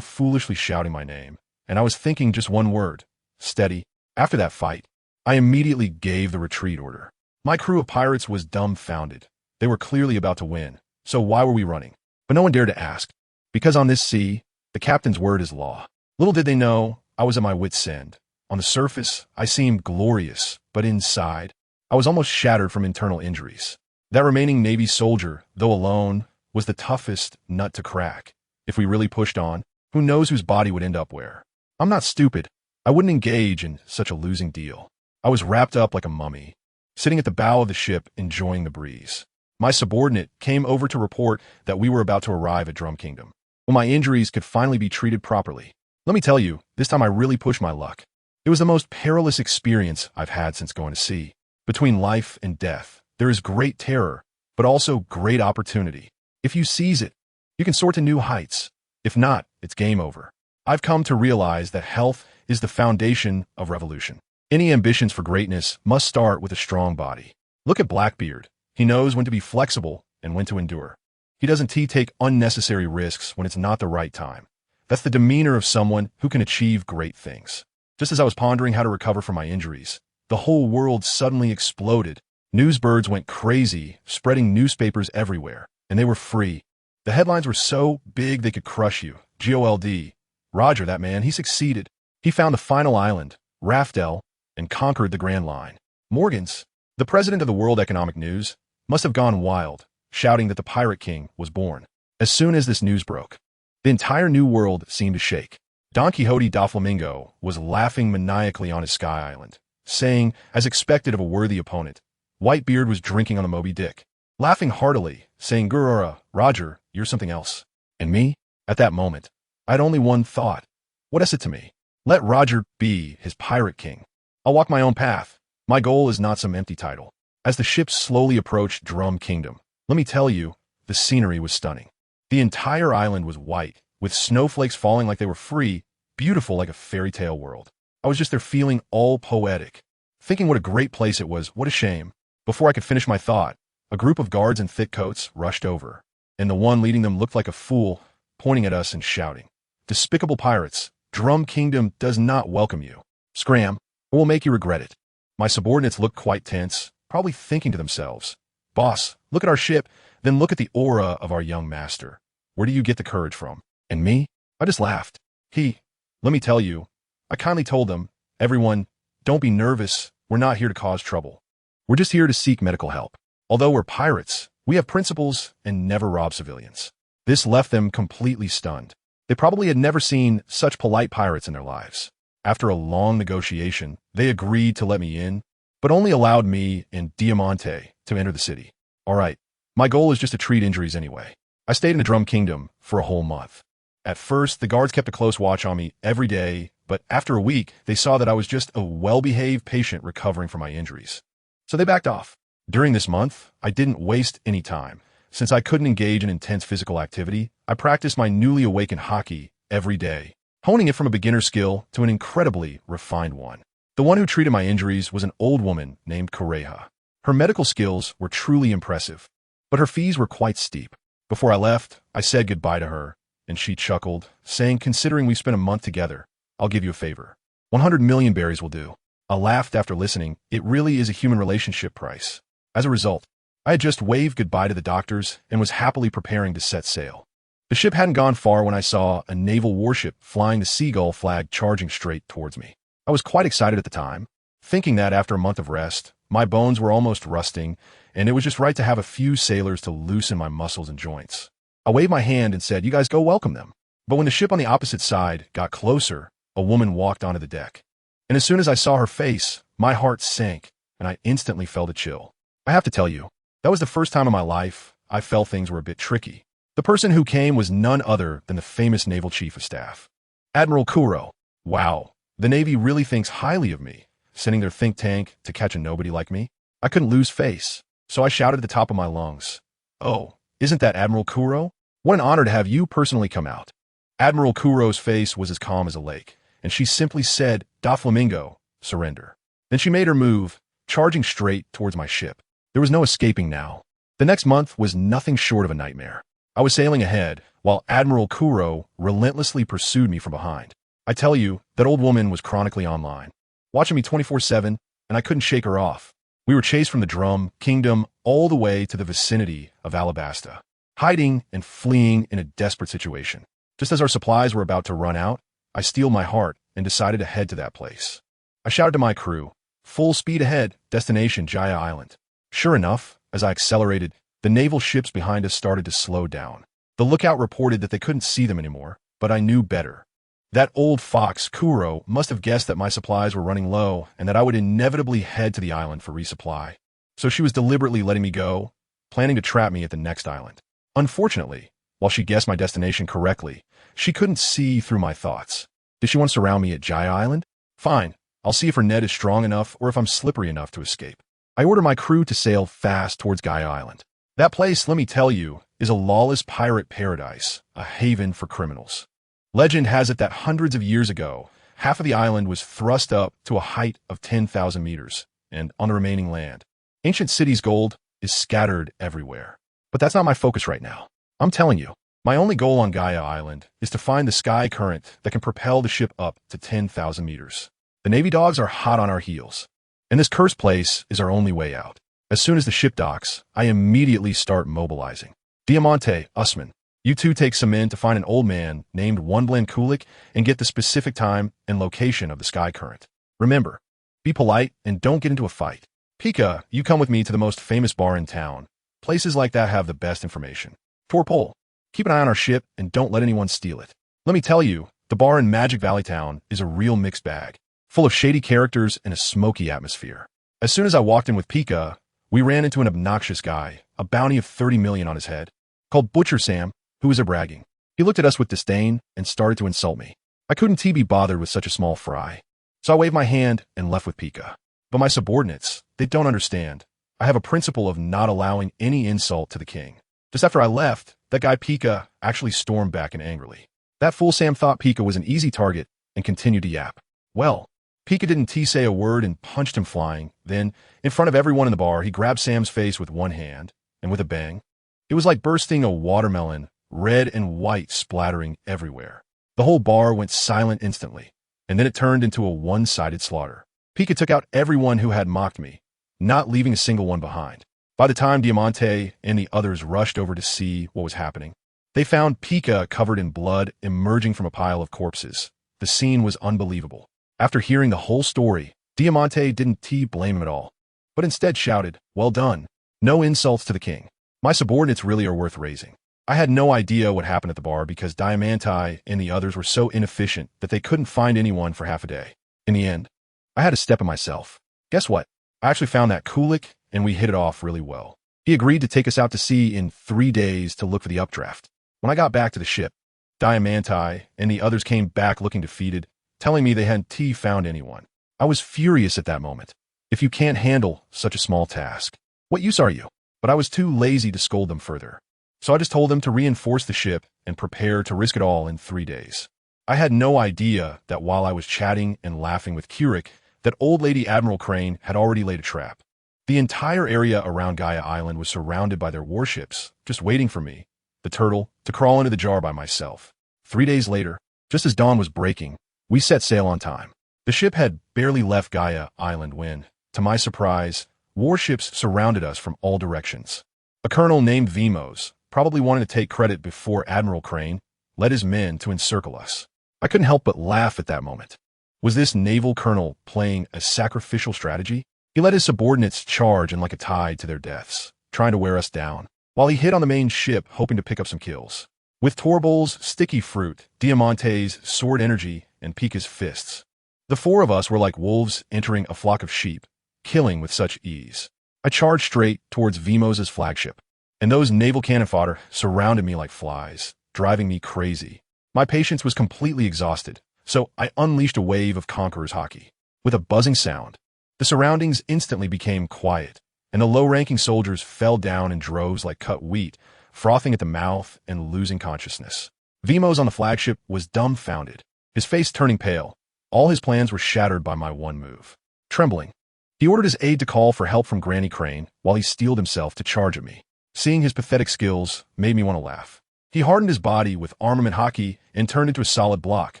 foolishly shouting my name, and I was thinking just one word: steady. After that fight, I immediately gave the retreat order. My crew of pirates was dumbfounded. They were clearly about to win, so why were we running? But no one dared to ask, because on this sea, the captain's word is law. Little did they know, I was at my wit's end. On the surface, I seemed glorious, but inside, I was almost shattered from internal injuries. That remaining Navy soldier, though alone, was the toughest nut to crack. If we really pushed on, who knows whose body would end up where? I'm not stupid. I wouldn't engage in such a losing deal. I was wrapped up like a mummy, sitting at the bow of the ship enjoying the breeze. My subordinate came over to report that we were about to arrive at Drum Kingdom. Well, my injuries could finally be treated properly. Let me tell you, this time I really pushed my luck. It was the most perilous experience I've had since going to sea. Between life and death, there is great terror, but also great opportunity. If you seize it, you can soar to new heights. If not, it's game over. I've come to realize that health is the foundation of revolution. Any ambitions for greatness must start with a strong body. Look at Blackbeard. He knows when to be flexible and when to endure. He doesn't take unnecessary risks when it's not the right time. That's the demeanor of someone who can achieve great things. Just as I was pondering how to recover from my injuries, the whole world suddenly exploded. Newsbirds went crazy, spreading newspapers everywhere, and they were free. The headlines were so big they could crush you. GOLD. Roger, that man, he succeeded. He found the final island, Raftel, and conquered the Grand Line. Morgans, the president of the World Economic News, must have gone wild, shouting that the Pirate King was born. As soon as this news broke, the entire new world seemed to shake. Donquixote Doflamingo was laughing maniacally on his sky island, saying, as expected of a worthy opponent, Whitebeard was drinking on the Moby Dick, laughing heartily, saying, Gurura, Roger, you're something else. And me? At that moment, I had only one thought. What is it to me? Let Roger be his Pirate King. I'll walk my own path. My goal is not some empty title. As the ship slowly approached Drum Kingdom, let me tell you, the scenery was stunning. The entire island was white, with snowflakes falling like they were free, beautiful like a fairy tale world. I was just there feeling all poetic, thinking what a great place it was, what a shame. Before I could finish my thought, a group of guards in thick coats rushed over, and the one leading them looked like a fool, pointing at us and shouting, Despicable pirates, Drum Kingdom does not welcome you. Scram, or we'll make you regret it. My subordinates looked quite tense, probably thinking to themselves, Boss, look at our ship, then look at the aura of our young master. Where do you get the courage from? And me? I just laughed. Let me tell you, I kindly told them, everyone, don't be nervous, we're not here to cause trouble. We're just here to seek medical help. Although we're pirates, we have principles and never rob civilians. This left them completely stunned. They probably had never seen such polite pirates in their lives. After a long negotiation, they agreed to let me in, but only allowed me and Diamante to enter the city. All right, my goal is just to treat injuries anyway. I stayed in the Drum Kingdom for a whole month. At first, the guards kept a close watch on me every day, but after a week, they saw that I was just a well-behaved patient recovering from my injuries. So they backed off. During this month, I didn't waste any time. Since I couldn't engage in intense physical activity, I practiced my newly awakened hockey every day, honing it from a beginner skill to an incredibly refined one. The one who treated my injuries was an old woman named Correja. Her medical skills were truly impressive, but her fees were quite steep. Before I left, I said goodbye to her, and she chuckled, saying, considering we spent a month together, I'll give you a favor. 100 million berries will do. I laughed after listening. It really is a human relationship price. As a result, I had just waved goodbye to the doctors and was happily preparing to set sail. The ship hadn't gone far when I saw a naval warship flying the seagull flag charging straight towards me. I was quite excited at the time, thinking that after a month of rest, my bones were almost rusting, and it was just right to have a few sailors to loosen my muscles and joints. I waved my hand and said, you guys go welcome them. But when the ship on the opposite side got closer, a woman walked onto the deck. And as soon as I saw her face, my heart sank, and I instantly felt a chill. I have to tell you, that was the first time in my life I felt things were a bit tricky. The person who came was none other than the famous Naval Chief of Staff, Admiral Kuro. Wow, the Navy really thinks highly of me, sending their think tank to catch a nobody like me. I couldn't lose face, so I shouted at the top of my lungs, Oh, isn't that Admiral Kuro? What an honor to have you personally come out. Admiral Kuro's face was as calm as a lake, and she simply said, Doflamingo, surrender. Then she made her move, charging straight towards my ship. There was no escaping now. The next month was nothing short of a nightmare. I was sailing ahead, while Admiral Kuro relentlessly pursued me from behind. I tell you, that old woman was chronically online, watching me 24/7, and I couldn't shake her off. We were chased from the Drum Kingdom all the way to the vicinity of Alabasta, hiding and fleeing in a desperate situation. Just as our supplies were about to run out, I steeled my heart and decided to head to that place. I shouted to my crew, full speed ahead, destination Jaya Island. Sure enough, as I accelerated, the naval ships behind us started to slow down. The lookout reported that they couldn't see them anymore, but I knew better. That old fox, Kuro, must have guessed that my supplies were running low and that I would inevitably head to the island for resupply. So she was deliberately letting me go, planning to trap me at the next island. Unfortunately, while she guessed my destination correctly, she couldn't see through my thoughts. Did she want to surround me at Jaya Island? Fine, I'll see if her net is strong enough or if I'm slippery enough to escape. I ordered my crew to sail fast towards Gaia Island. That place, let me tell you, is a lawless pirate paradise, a haven for criminals. Legend has it that hundreds of years ago, half of the island was thrust up to a height of 10,000 meters, and on the remaining land, ancient city's gold is scattered everywhere. But that's not my focus right now. I'm telling you, my only goal on Gaia Island is to find the sky current that can propel the ship up to 10,000 meters. The Navy dogs are hot on our heels, and this cursed place is our only way out. As soon as the ship docks, I immediately start mobilizing. Diamante, Usman, you two take some men to find an old man named Wunblan Kulik and get the specific time and location of the sky current. Remember, be polite and don't get into a fight. Pika, you come with me to the most famous bar in town. Places like that have the best information. Torpol, keep an eye on our ship and don't let anyone steal it. Let me tell you, the bar in Magic Valley Town is a real mixed bag, full of shady characters and a smoky atmosphere. As soon as I walked in with Pika, we ran into an obnoxious guy, a bounty of 30 million on his head, called Butcher Sam, who was bragging. He looked at us with disdain and started to insult me. I couldn't be bothered with such a small fry, so I waved my hand and left with Pika. But my subordinates, they don't understand. I have a principle of not allowing any insult to the king. Just after I left, that guy Pika actually stormed back in angrily. That fool Sam thought Pika was an easy target and continued to yap. Well, Pika didn't say a word and punched him flying. Then, in front of everyone in the bar, he grabbed Sam's face with one hand, and with a bang, it was like bursting a watermelon, red and white splattering everywhere. The whole bar went silent instantly, and then it turned into a one-sided slaughter. Pika took out everyone who had mocked me, not leaving a single one behind. By the time Diamante and the others rushed over to see what was happening, they found Pika covered in blood emerging from a pile of corpses. The scene was unbelievable. After hearing the whole story, Diamante didn't blame him at all, but instead shouted, "Well done. No insults to the king." My subordinates really are worth raising. I had no idea what happened at the bar because Diamante and the others were so inefficient that they couldn't find anyone for half a day. In the end, I had to step on myself. Guess what? I actually found that Kulik, and we hit it off really well. He agreed to take us out to sea in 3 days to look for the updraft. When I got back to the ship, Diamante and the others came back looking defeated, telling me they hadn't found anyone. I was furious at that moment. If you can't handle such a small task, what use are you? But I was too lazy to scold them further. So I just told them to reinforce the ship and prepare to risk it all in 3 days. I had no idea that while I was chatting and laughing with Kurik, that old lady Admiral Crane had already laid a trap. The entire area around Gaia Island was surrounded by their warships, just waiting for me, the turtle, to crawl into the jar by myself. 3 days later, just as dawn was breaking, we set sail on time. The ship had barely left Gaia Island when, to my surprise, warships surrounded us from all directions. A colonel named Vimos, probably wanted to take credit before Admiral Crane, led his men to encircle us. I couldn't help but laugh at that moment. Was this naval colonel playing a sacrificial strategy? He let his subordinates charge in like a tide to their deaths, trying to wear us down, while he hid on the main ship hoping to pick up some kills. With Torbol's sticky fruit, Diamante's sword energy, and Pika's fists, the 4 of us were like wolves entering a flock of sheep, killing with such ease. I charged straight towards Vimos's flagship, and those naval cannon fodder surrounded me like flies, driving me crazy. My patience was completely exhausted, so I unleashed a wave of Conqueror's hockey. With a buzzing sound, the surroundings instantly became quiet, and the low-ranking soldiers fell down in droves like cut wheat, frothing at the mouth and losing consciousness. Vimos on the flagship was dumbfounded, his face turning pale. All his plans were shattered by my one move. Trembling, he ordered his aide to call for help from Granny Crane while he steeled himself to charge at me. Seeing his pathetic skills made me want to laugh. He hardened his body with armament hockey and turned into a solid block.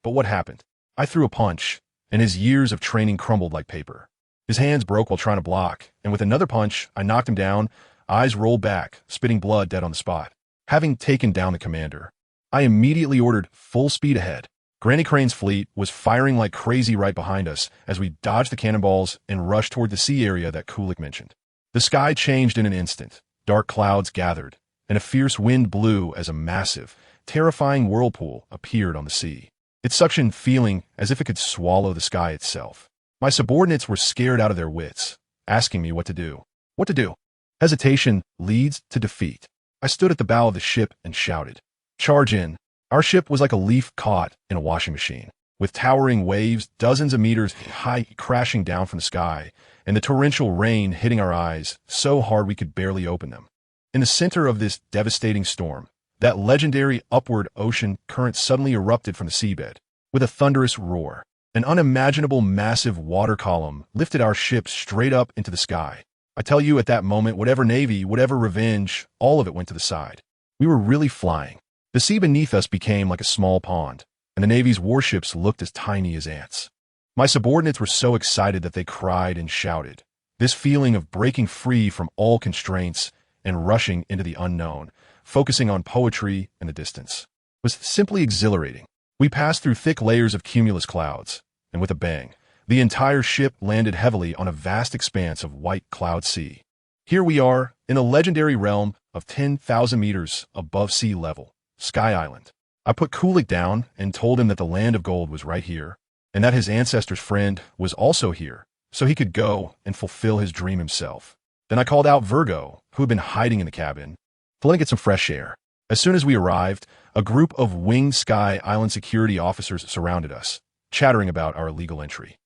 But what happened? I threw a punch, and his years of training crumbled like paper. His hands broke while trying to block, and with another punch, I knocked him down, eyes rolled back, spitting blood dead on the spot. Having taken down the commander, I immediately ordered full speed ahead. Granny Crane's fleet was firing like crazy right behind us as we dodged the cannonballs and rushed toward the sea area that Kulik mentioned. The sky changed in an instant. Dark clouds gathered, and a fierce wind blew as a massive, terrifying whirlpool appeared on the sea. It suctioned, feeling as if it could swallow the sky itself. My subordinates were scared out of their wits, asking me what to do. What to do? Hesitation leads to defeat. I stood at the bow of the ship and shouted, "Charge in." Our ship was like a leaf caught in a washing machine, with towering waves dozens of meters high crashing down from the sky, and the torrential rain hitting our eyes so hard we could barely open them. In the center of this devastating storm, that legendary upward ocean current suddenly erupted from the seabed. With a thunderous roar, an unimaginable massive water column lifted our ship straight up into the sky. I tell you, at that moment, whatever navy, whatever revenge, all of it went to the side. We were really flying. The sea beneath us became like a small pond, and the Navy's warships looked as tiny as ants. My subordinates were so excited that they cried and shouted. This feeling of breaking free from all constraints and rushing into the unknown, focusing on poetry and the distance, was simply exhilarating. We passed through thick layers of cumulus clouds, and with a bang, the entire ship landed heavily on a vast expanse of white cloud sea. Here we are, in the legendary realm of 10,000 meters above sea level, Sky Island. I put Kulik down and told him that the land of gold was right here, and that his ancestor's friend was also here, so he could go and fulfill his dream himself. Then I called out Virgo, who had been hiding in the cabin, to let him get some fresh air. As soon as we arrived, a group of winged Sky Island security officers surrounded us, chattering about our illegal entry.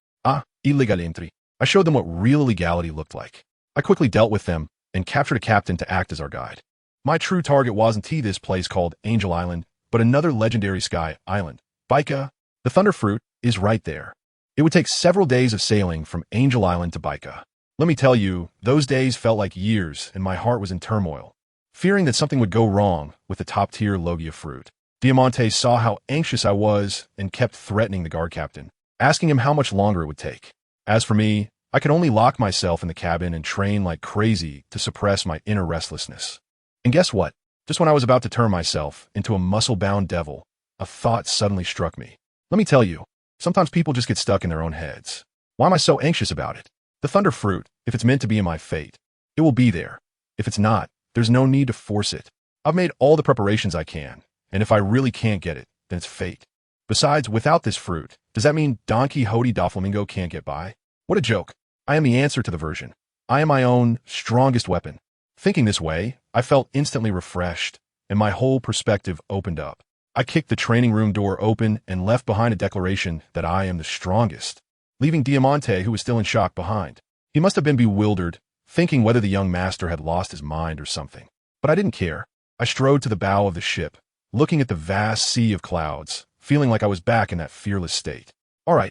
Illegal entry. I showed them what real illegality looked like. I quickly dealt with them and captured a captain to act as our guide. My true target wasn't this place called Angel Island, but another legendary Sky Island, Baika. The Thunder Fruit is right there. It would take several days of sailing from Angel Island to Baika. Let me tell you, those days felt like years, and my heart was in turmoil, fearing that something would go wrong with the top-tier Logia fruit. Diamante saw how anxious I was and kept threatening the guard captain, asking him how much longer it would take. As for me, I could only lock myself in the cabin and train like crazy to suppress my inner restlessness. And guess what? Just when I was about to turn myself into a muscle-bound devil, a thought suddenly struck me. Let me tell you, sometimes people just get stuck in their own heads. Why am I so anxious about it? The Thunder Fruit, if it's meant to be in my fate, it will be there. If it's not, there's no need to force it. I've made all the preparations I can, and if I really can't get it, then it's fate. Besides, without this fruit, does that mean Donquixote Doflamingo can't get by? What a joke. I am the answer to the version. I am my own strongest weapon. Thinking this way, I felt instantly refreshed, and my whole perspective opened up. I kicked the training room door open and left behind a declaration that I am the strongest, leaving Diamante, who was still in shock, behind. He must have been bewildered, thinking whether the young master had lost his mind or something. But I didn't care. I strode to the bow of the ship, looking at the vast sea of clouds, feeling like I was back in that fearless state. All right,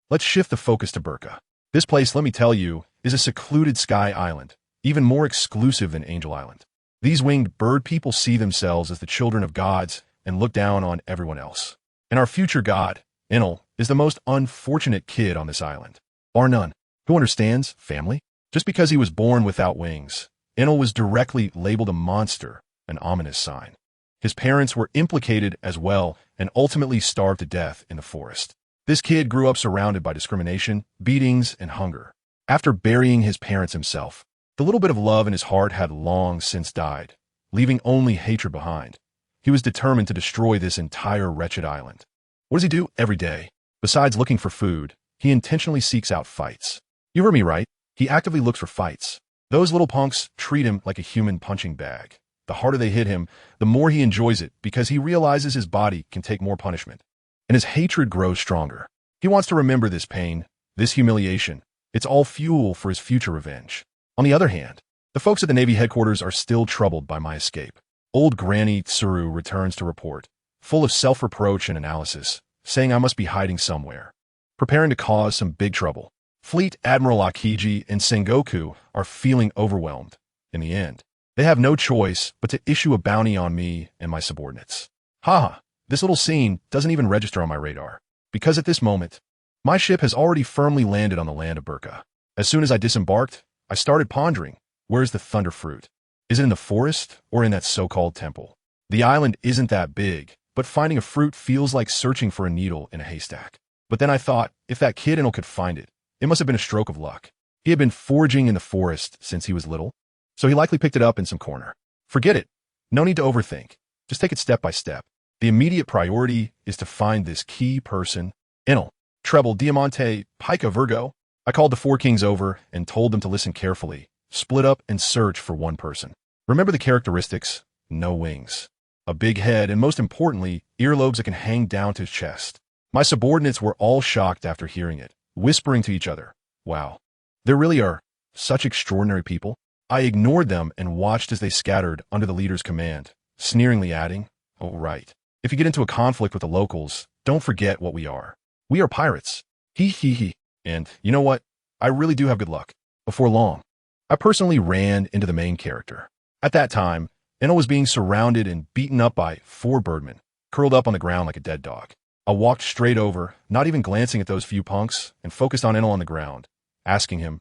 let's shift the focus to Burka. This place, let me tell you, is a secluded Sky Island, even more exclusive than Angel Island. These winged bird people see themselves as the children of gods and look down on everyone else. And our future god, Enel, is the most unfortunate kid on this island, bar none. Who understands? Family? Just because he was born without wings, Enel was directly labeled a monster, an ominous sign. His parents were implicated as well and ultimately starved to death in the forest. This kid grew up surrounded by discrimination, beatings, and hunger. After burying his parents himself, the little bit of love in his heart had long since died, leaving only hatred behind. He was determined to destroy this entire wretched island. What does he do every day? Besides looking for food, he intentionally seeks out fights. You heard me right. He actively looks for fights. Those little punks treat him like a human punching bag. The harder they hit him, the more he enjoys it because he realizes his body can take more punishment. And his hatred grows stronger. He wants to remember this pain, this humiliation. It's all fuel for his future revenge. On the other hand, the folks at the Navy headquarters are still troubled by my escape. Old Granny Tsuru returns to report, full of self-reproach and analysis, saying I must be hiding somewhere, preparing to cause some big trouble. Fleet Admiral Akiji and Sengoku are feeling overwhelmed. In the end, they have no choice but to issue a bounty on me and my subordinates. Haha, this little scene doesn't even register on my radar, because at this moment, my ship has already firmly landed on the land of Burka. As soon as I disembarked, I started pondering, where's the Thunder Fruit? Is it in the forest or in that so-called temple? The island isn't that big, but finding a fruit feels like searching for a needle in a haystack. But then I thought, if that kid Enel could find it, it must have been a stroke of luck. He had been foraging in the forest since he was little, so he likely picked it up in some corner. Forget it. No need to overthink. Just take it step by step. The immediate priority is to find this key person, Enel. Treble, Diamante, Pica, Virgo. I called the four kings over and told them to listen carefully, split up and search for one person. Remember the characteristics: no wings, a big head, and most importantly, earlobes that can hang down to his chest. My subordinates were all shocked after hearing it, whispering to each other, wow, there really are such extraordinary people. I ignored them and watched as they scattered under the leader's command, sneeringly adding, "Oh, right. If you get into a conflict with the locals, don't forget what we are. We are pirates. He he he. And you know what? I really do have good luck." Before long, I personally ran into the main character. At that time, Enel was being surrounded and beaten up by 4 birdmen, curled up on the ground like a dead dog. I walked straight over, not even glancing at those few punks, and focused on Enel on the ground, asking him,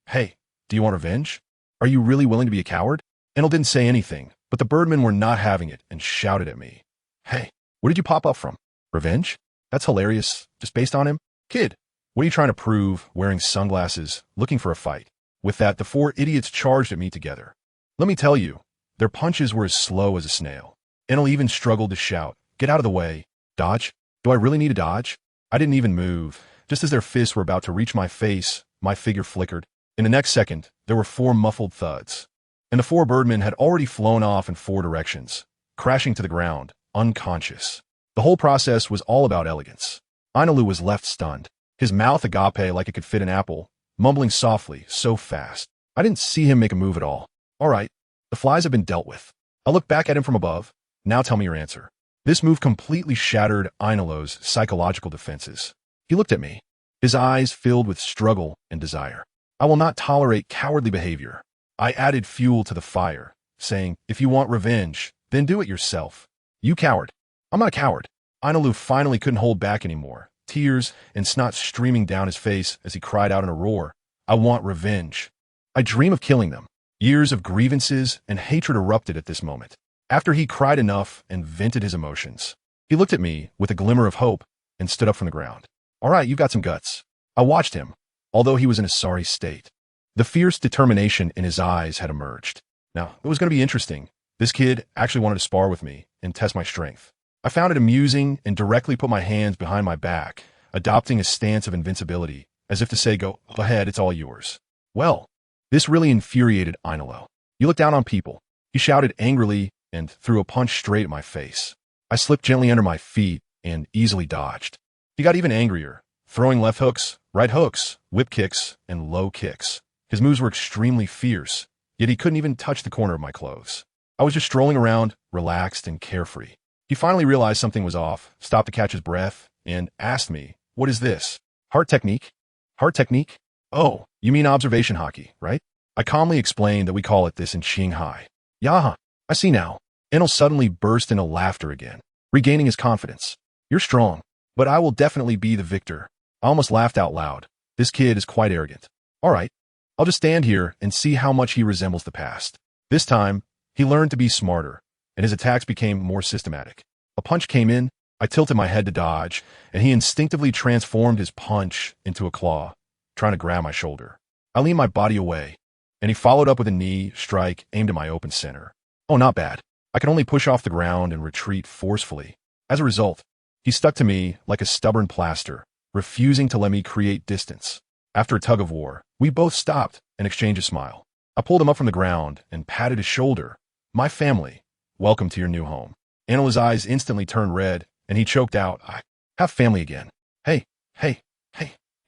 "Hey, do you want revenge? Are you really willing to be a coward?" Enel didn't say anything, but the birdmen were not having it and shouted at me, "Hey, where did you pop up from? Revenge? That's hilarious. Just based on him? Kid, what are you trying to prove, wearing sunglasses, looking for a fight?" With that, the 4 idiots charged at me together. Let me tell you, their punches were as slow as a snail. Enel even struggled to shout, "Get out of the way. Dodge? Do I really need to dodge?" I didn't even move. Just as their fists were about to reach my face, my figure flickered. In the next second, there were 4 muffled thuds, and the 4 birdmen had already flown off in 4 directions, crashing to the ground, unconscious. The whole process was all about elegance. Ainalu was left stunned, his mouth agape like it could fit an apple, mumbling softly, so fast. I didn't see him make a move at all. All right, the flies have been dealt with. I looked back at him from above. Now tell me your answer. This move completely shattered Ainalu's psychological defenses. He looked at me, his eyes filled with struggle and desire. I will not tolerate cowardly behavior. I added fuel to the fire, saying, "If you want revenge, then do it yourself. You coward." "I'm not a coward." Ainalu finally couldn't hold back anymore, tears and snot streaming down his face as he cried out in a roar, "I want revenge. I dream of killing them." Years of grievances and hatred erupted at this moment. After he cried enough and vented his emotions, he looked at me with a glimmer of hope and stood up from the ground. "All right, you've got some guts." I watched him, although he was in a sorry state. The fierce determination in his eyes had emerged. Now, it was going to be interesting. This kid actually wanted to spar with me and test my strength. I found it amusing and directly put my hands behind my back, adopting a stance of invincibility, as if to say, "Go ahead, it's all yours." Well, this really infuriated Ainalu. "You look down on people." He shouted angrily and threw a punch straight at my face. I slipped gently under my feet and easily dodged. He got even angrier, throwing left hooks, right hooks, whip kicks, and low kicks. His moves were extremely fierce, yet he couldn't even touch the corner of my clothes. I was just strolling around, relaxed and carefree. He finally realized something was off, stopped to catch his breath, and asked me, "What is this? Heart technique?" "Heart technique? Oh, you mean observation hockey, right?" I calmly explained that we call it this in Shanghai. "Yaha, I see now." Enel suddenly burst into laughter again, regaining his confidence. "You're strong, but I will definitely be the victor." I almost laughed out loud. This kid is quite arrogant. All right, I'll just stand here and see how much he resembles the past. This time, he learned to be smarter, and his attacks became more systematic. A punch came in, I tilted my head to dodge, and he instinctively transformed his punch into a claw, trying to grab my shoulder. I leaned my body away, and he followed up with a knee strike aimed at my open center. Oh, not bad. I could only push off the ground and retreat forcefully. As a result, he stuck to me like a stubborn plaster, refusing to let me create distance. After a tug of war, we both stopped and exchanged a smile. I pulled him up from the ground and patted his shoulder. "My family, welcome to your new home." Anela's eyes instantly turned red, and he choked out, "I have family again. Hey,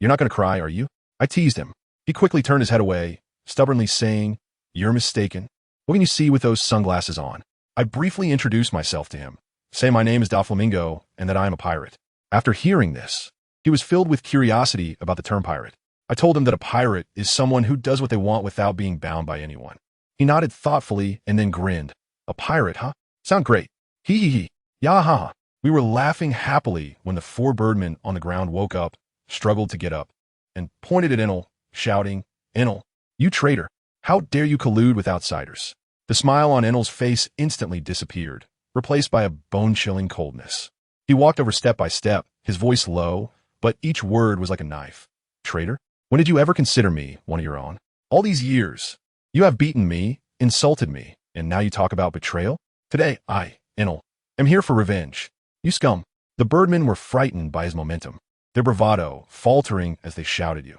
you're not going to cry, are you?" I teased him. He quickly turned his head away, stubbornly saying, "You're mistaken. What can you see with those sunglasses on?" I briefly introduced myself to him, saying my name is Doflamingo and that I am a pirate. After hearing this, he was filled with curiosity about the term pirate. I told him that a pirate is someone who does what they want without being bound by anyone. He nodded thoughtfully and then grinned. "A pirate, huh? Sound great. Hee. Ya ha ha." We were laughing happily when the 4 birdmen on the ground woke up, struggled to get up, and pointed at Enel, shouting, "Enel, you traitor! How dare you collude with outsiders?" The smile on Enel's face instantly disappeared, replaced by a bone-chilling coldness. He walked over step by step, his voice low, but each word was like a knife. "Traitor? When did you ever consider me one of your own? All these years, you have beaten me, insulted me, and now you talk about betrayal? Today, I, Enel, am here for revenge. You scum." The birdmen were frightened by his momentum, their bravado faltering as they shouted you.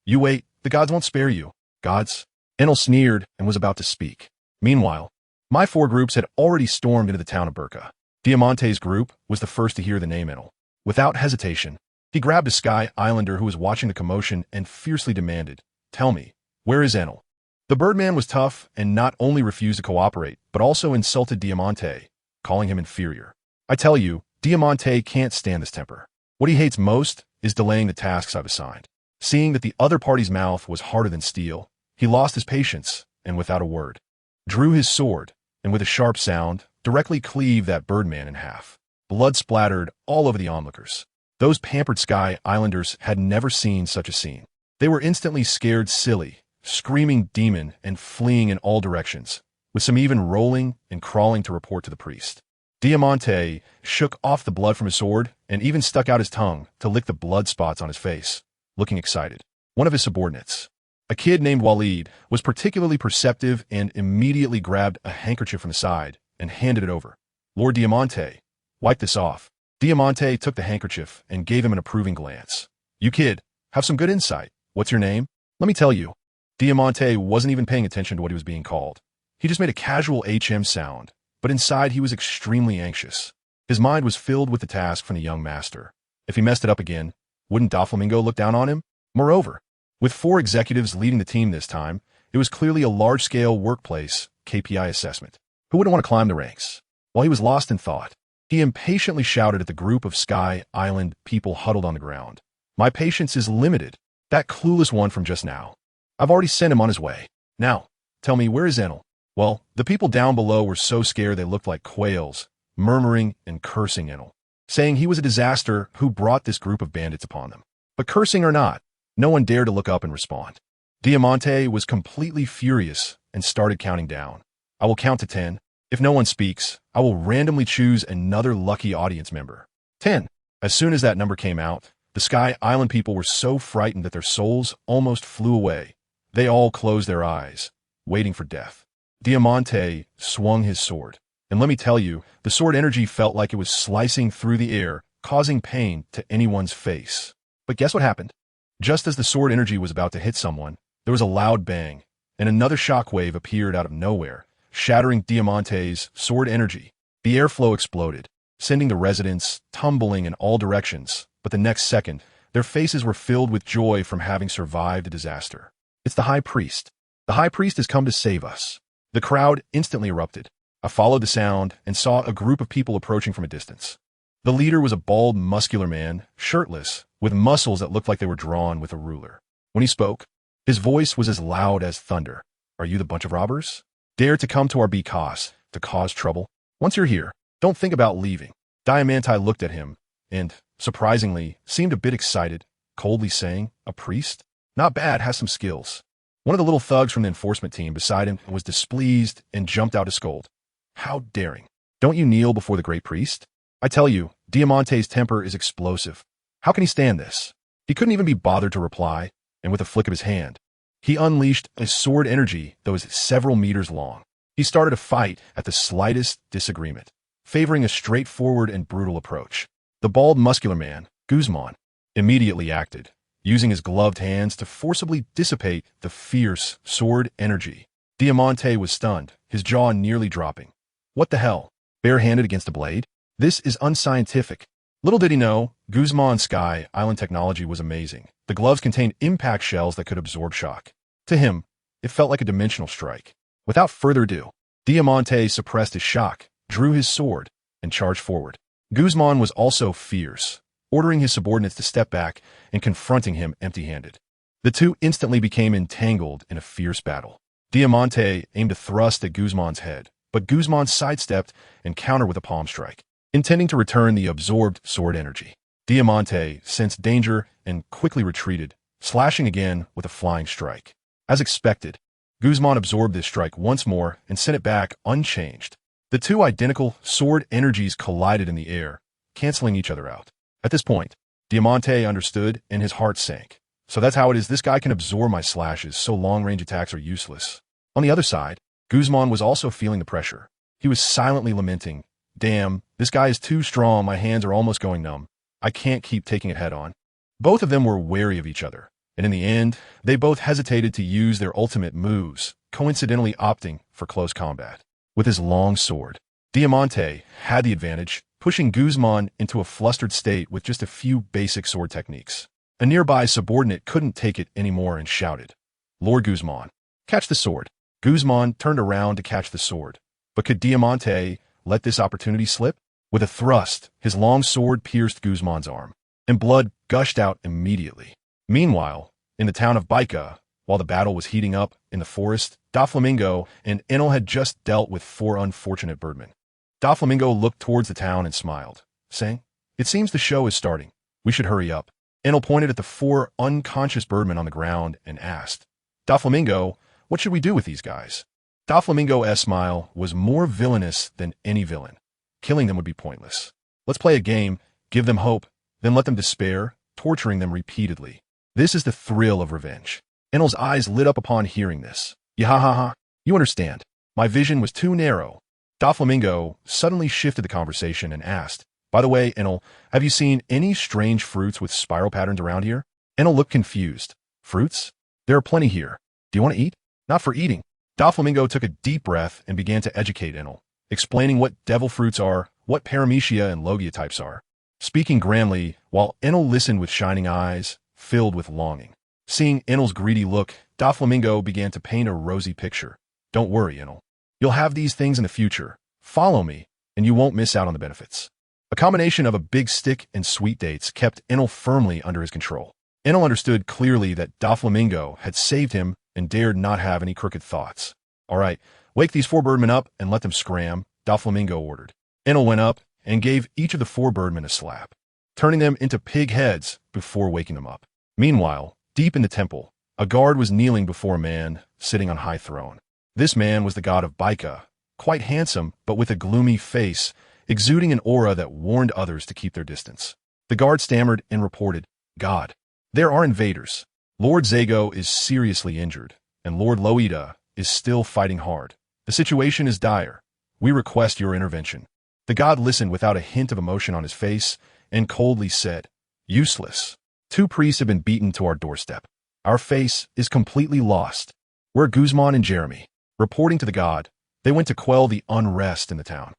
"You wait, the gods won't spare you." "Gods?" Enel sneered and was about to speak. Meanwhile, my 4 groups had already stormed into the town of Burka. Diamante's group was the first to hear the name Enel. Without hesitation, he grabbed a Sky Islander who was watching the commotion and fiercely demanded, "Tell me, where is Enel?" The Birdman was tough and not only refused to cooperate, but also insulted Diamante, calling him inferior. I tell you, Diamante can't stand this temper. What he hates most is delaying the tasks I've assigned. Seeing that the other party's mouth was harder than steel, he lost his patience and without a word, drew his sword, and with a sharp sound, directly cleaved that Birdman in half. Blood splattered all over the onlookers. Those pampered Sky Islanders had never seen such a scene. They were instantly scared silly, screaming demon and fleeing in all directions, with some even rolling and crawling to report to the priest. Diamante shook off the blood from his sword and even stuck out his tongue to lick the blood spots on his face, looking excited. One of his subordinates, a kid named Walid, was particularly perceptive and immediately grabbed a handkerchief from the side and handed it over. Lord Diamante, wipe this off. Diamante took the handkerchief and gave him an approving glance. You kid, have some good insight. What's your name? Let me tell you. Diamante wasn't even paying attention to what he was being called. He just made a casual HM sound, but inside he was extremely anxious. His mind was filled with the task from the young master. If he messed it up again, wouldn't Doflamingo look down on him? Moreover, with 4 executives leading the team this time, it was clearly a large-scale workplace KPI assessment. Who wouldn't want to climb the ranks? While he was lost in thought, he impatiently shouted at the group of Sky Island people huddled on the ground. My patience is limited. That clueless one from just now. I've already sent him on his way. Now, tell me, where is Enel? Well, the people down below were so scared they looked like quails, murmuring and cursing Enel, saying he was a disaster who brought this group of bandits upon them. But cursing or not, no one dared to look up and respond. Diamante was completely furious and started counting down. I will count to 10. If no one speaks, I will randomly choose another lucky audience member. 10. As soon as that number came out, the Sky Island people were so frightened that their souls almost flew away. They all closed their eyes, waiting for death. Diamante swung his sword. And let me tell you, the sword energy felt like it was slicing through the air, causing pain to anyone's face. But guess what happened? Just as the sword energy was about to hit someone, there was a loud bang, and another shockwave appeared out of nowhere, shattering Diamante's sword energy. The airflow exploded, sending the residents tumbling in all directions, but the next second, their faces were filled with joy from having survived a disaster. It's the High Priest. The High Priest has come to save us. The crowd instantly erupted. I followed the sound and saw a group of people approaching from a distance. The leader was a bald, muscular man, shirtless, with muscles that looked like they were drawn with a ruler. When he spoke, his voice was as loud as thunder. Are you the bunch of robbers? Dare to come to our Because to cause trouble? Once you're here, don't think about leaving. Diamante looked at him and, surprisingly, seemed a bit excited, coldly saying, a priest? Not bad, has some skills. One of the little thugs from the enforcement team beside him was displeased and jumped out to scold. How daring. Don't you kneel before the great priest? I tell you, Diamante's temper is explosive. How can he stand this? He couldn't even be bothered to reply, and with a flick of his hand, he unleashed a sword energy that was several meters long. He started a fight at the slightest disagreement, favoring a straightforward and brutal approach. The bald, muscular man, Guzman, immediately acted, using his gloved hands to forcibly dissipate the fierce sword energy. Diamante was stunned, his jaw nearly dropping. What the hell? Barehanded against a blade? This is unscientific. Little did he know, Guzman's Sky Island technology was amazing. The gloves contained impact shells that could absorb shock. To him, it felt like a dimensional strike. Without further ado, Diamante suppressed his shock, drew his sword, and charged forward. Guzman was also fierce, ordering his subordinates to step back and confronting him empty-handed. The two instantly became entangled in a fierce battle. Diamante aimed a thrust at Guzman's head, but Guzman sidestepped and countered with a palm strike, intending to return the absorbed sword energy. Diamante sensed danger and quickly retreated, slashing again with a flying strike. As expected, Guzman absorbed this strike once more and sent it back unchanged. The two identical sword energies collided in the air, canceling each other out. At this point, Diamante understood and his heart sank. So that's how it is this guy can absorb my slashes, so long-range attacks are useless. On the other side, Guzman was also feeling the pressure. He was silently lamenting, damn, this guy is too strong, my hands are almost going numb. I can't keep taking it head-on. Both of them were wary of each other, and in the end, they both hesitated to use their ultimate moves, coincidentally opting for close combat. With his long sword, Diamante had the advantage, pushing Guzman into a flustered state with just a few basic sword techniques. A nearby subordinate couldn't take it anymore and shouted, Lord Guzman, Catch the sword. Guzman turned around to catch the sword. But could Diamante let this opportunity slip? With a thrust, his long sword pierced Guzman's arm, and blood gushed out immediately. Meanwhile, in the town of Baika, while the battle was heating up in the forest, Doflamingo and Enel had just dealt with 4 unfortunate birdmen. Doflamingo looked towards the town and smiled, saying, "It seems the show is starting. We should hurry up." Enel pointed at the 4 unconscious birdmen on the ground and asked, "Doflamingo, what should we do with these guys?" Doflamingo's smile was more villainous than any villain. Killing them would be pointless. Let's play a game, give them hope, then let them despair, torturing them repeatedly. This is the thrill of revenge. Enel's eyes lit up upon hearing this. Yahahaha, you understand. My vision was too narrow. Doflamingo suddenly shifted the conversation and asked, "By the way, Enel, have you seen any strange fruits with spiral patterns around here?" Enel looked confused. "Fruits? There are plenty here. Do you want to eat?" "Not for eating." Doflamingo took a deep breath and began to educate Enel, explaining what devil fruits are, what paramecia and logia types are, speaking grandly while Enel listened with shining eyes, filled with longing. Seeing Enel's greedy look, Doflamingo began to paint a rosy picture. "Don't worry, Enel. You'll have these things in the future. Follow me, and you won't miss out on the benefits." A combination of a big stick and sweet dates kept Enel firmly under his control. Enel understood clearly that Doflamingo had saved him and dared not have any crooked thoughts. "All right, wake these 4 birdmen up and let them scram," Doflamingo ordered. Enel went up and gave each of the 4 birdmen a slap, turning them into pig heads before waking them up. Meanwhile, deep in the temple, a guard was kneeling before a man sitting on a high throne. This man was the god of Baika, quite handsome but with a gloomy face, exuding an aura that warned others to keep their distance. The guard stammered and reported, "God, there are invaders. Lord Zago is seriously injured, and Lord Loida is still fighting hard. The situation is dire. We request your intervention." The god listened without a hint of emotion on his face and coldly said, "Useless. 2 priests have been beaten to our doorstep. Our face is completely lost. We're Guzman and Jeremy." Reporting to the god, they went to quell the unrest in the town.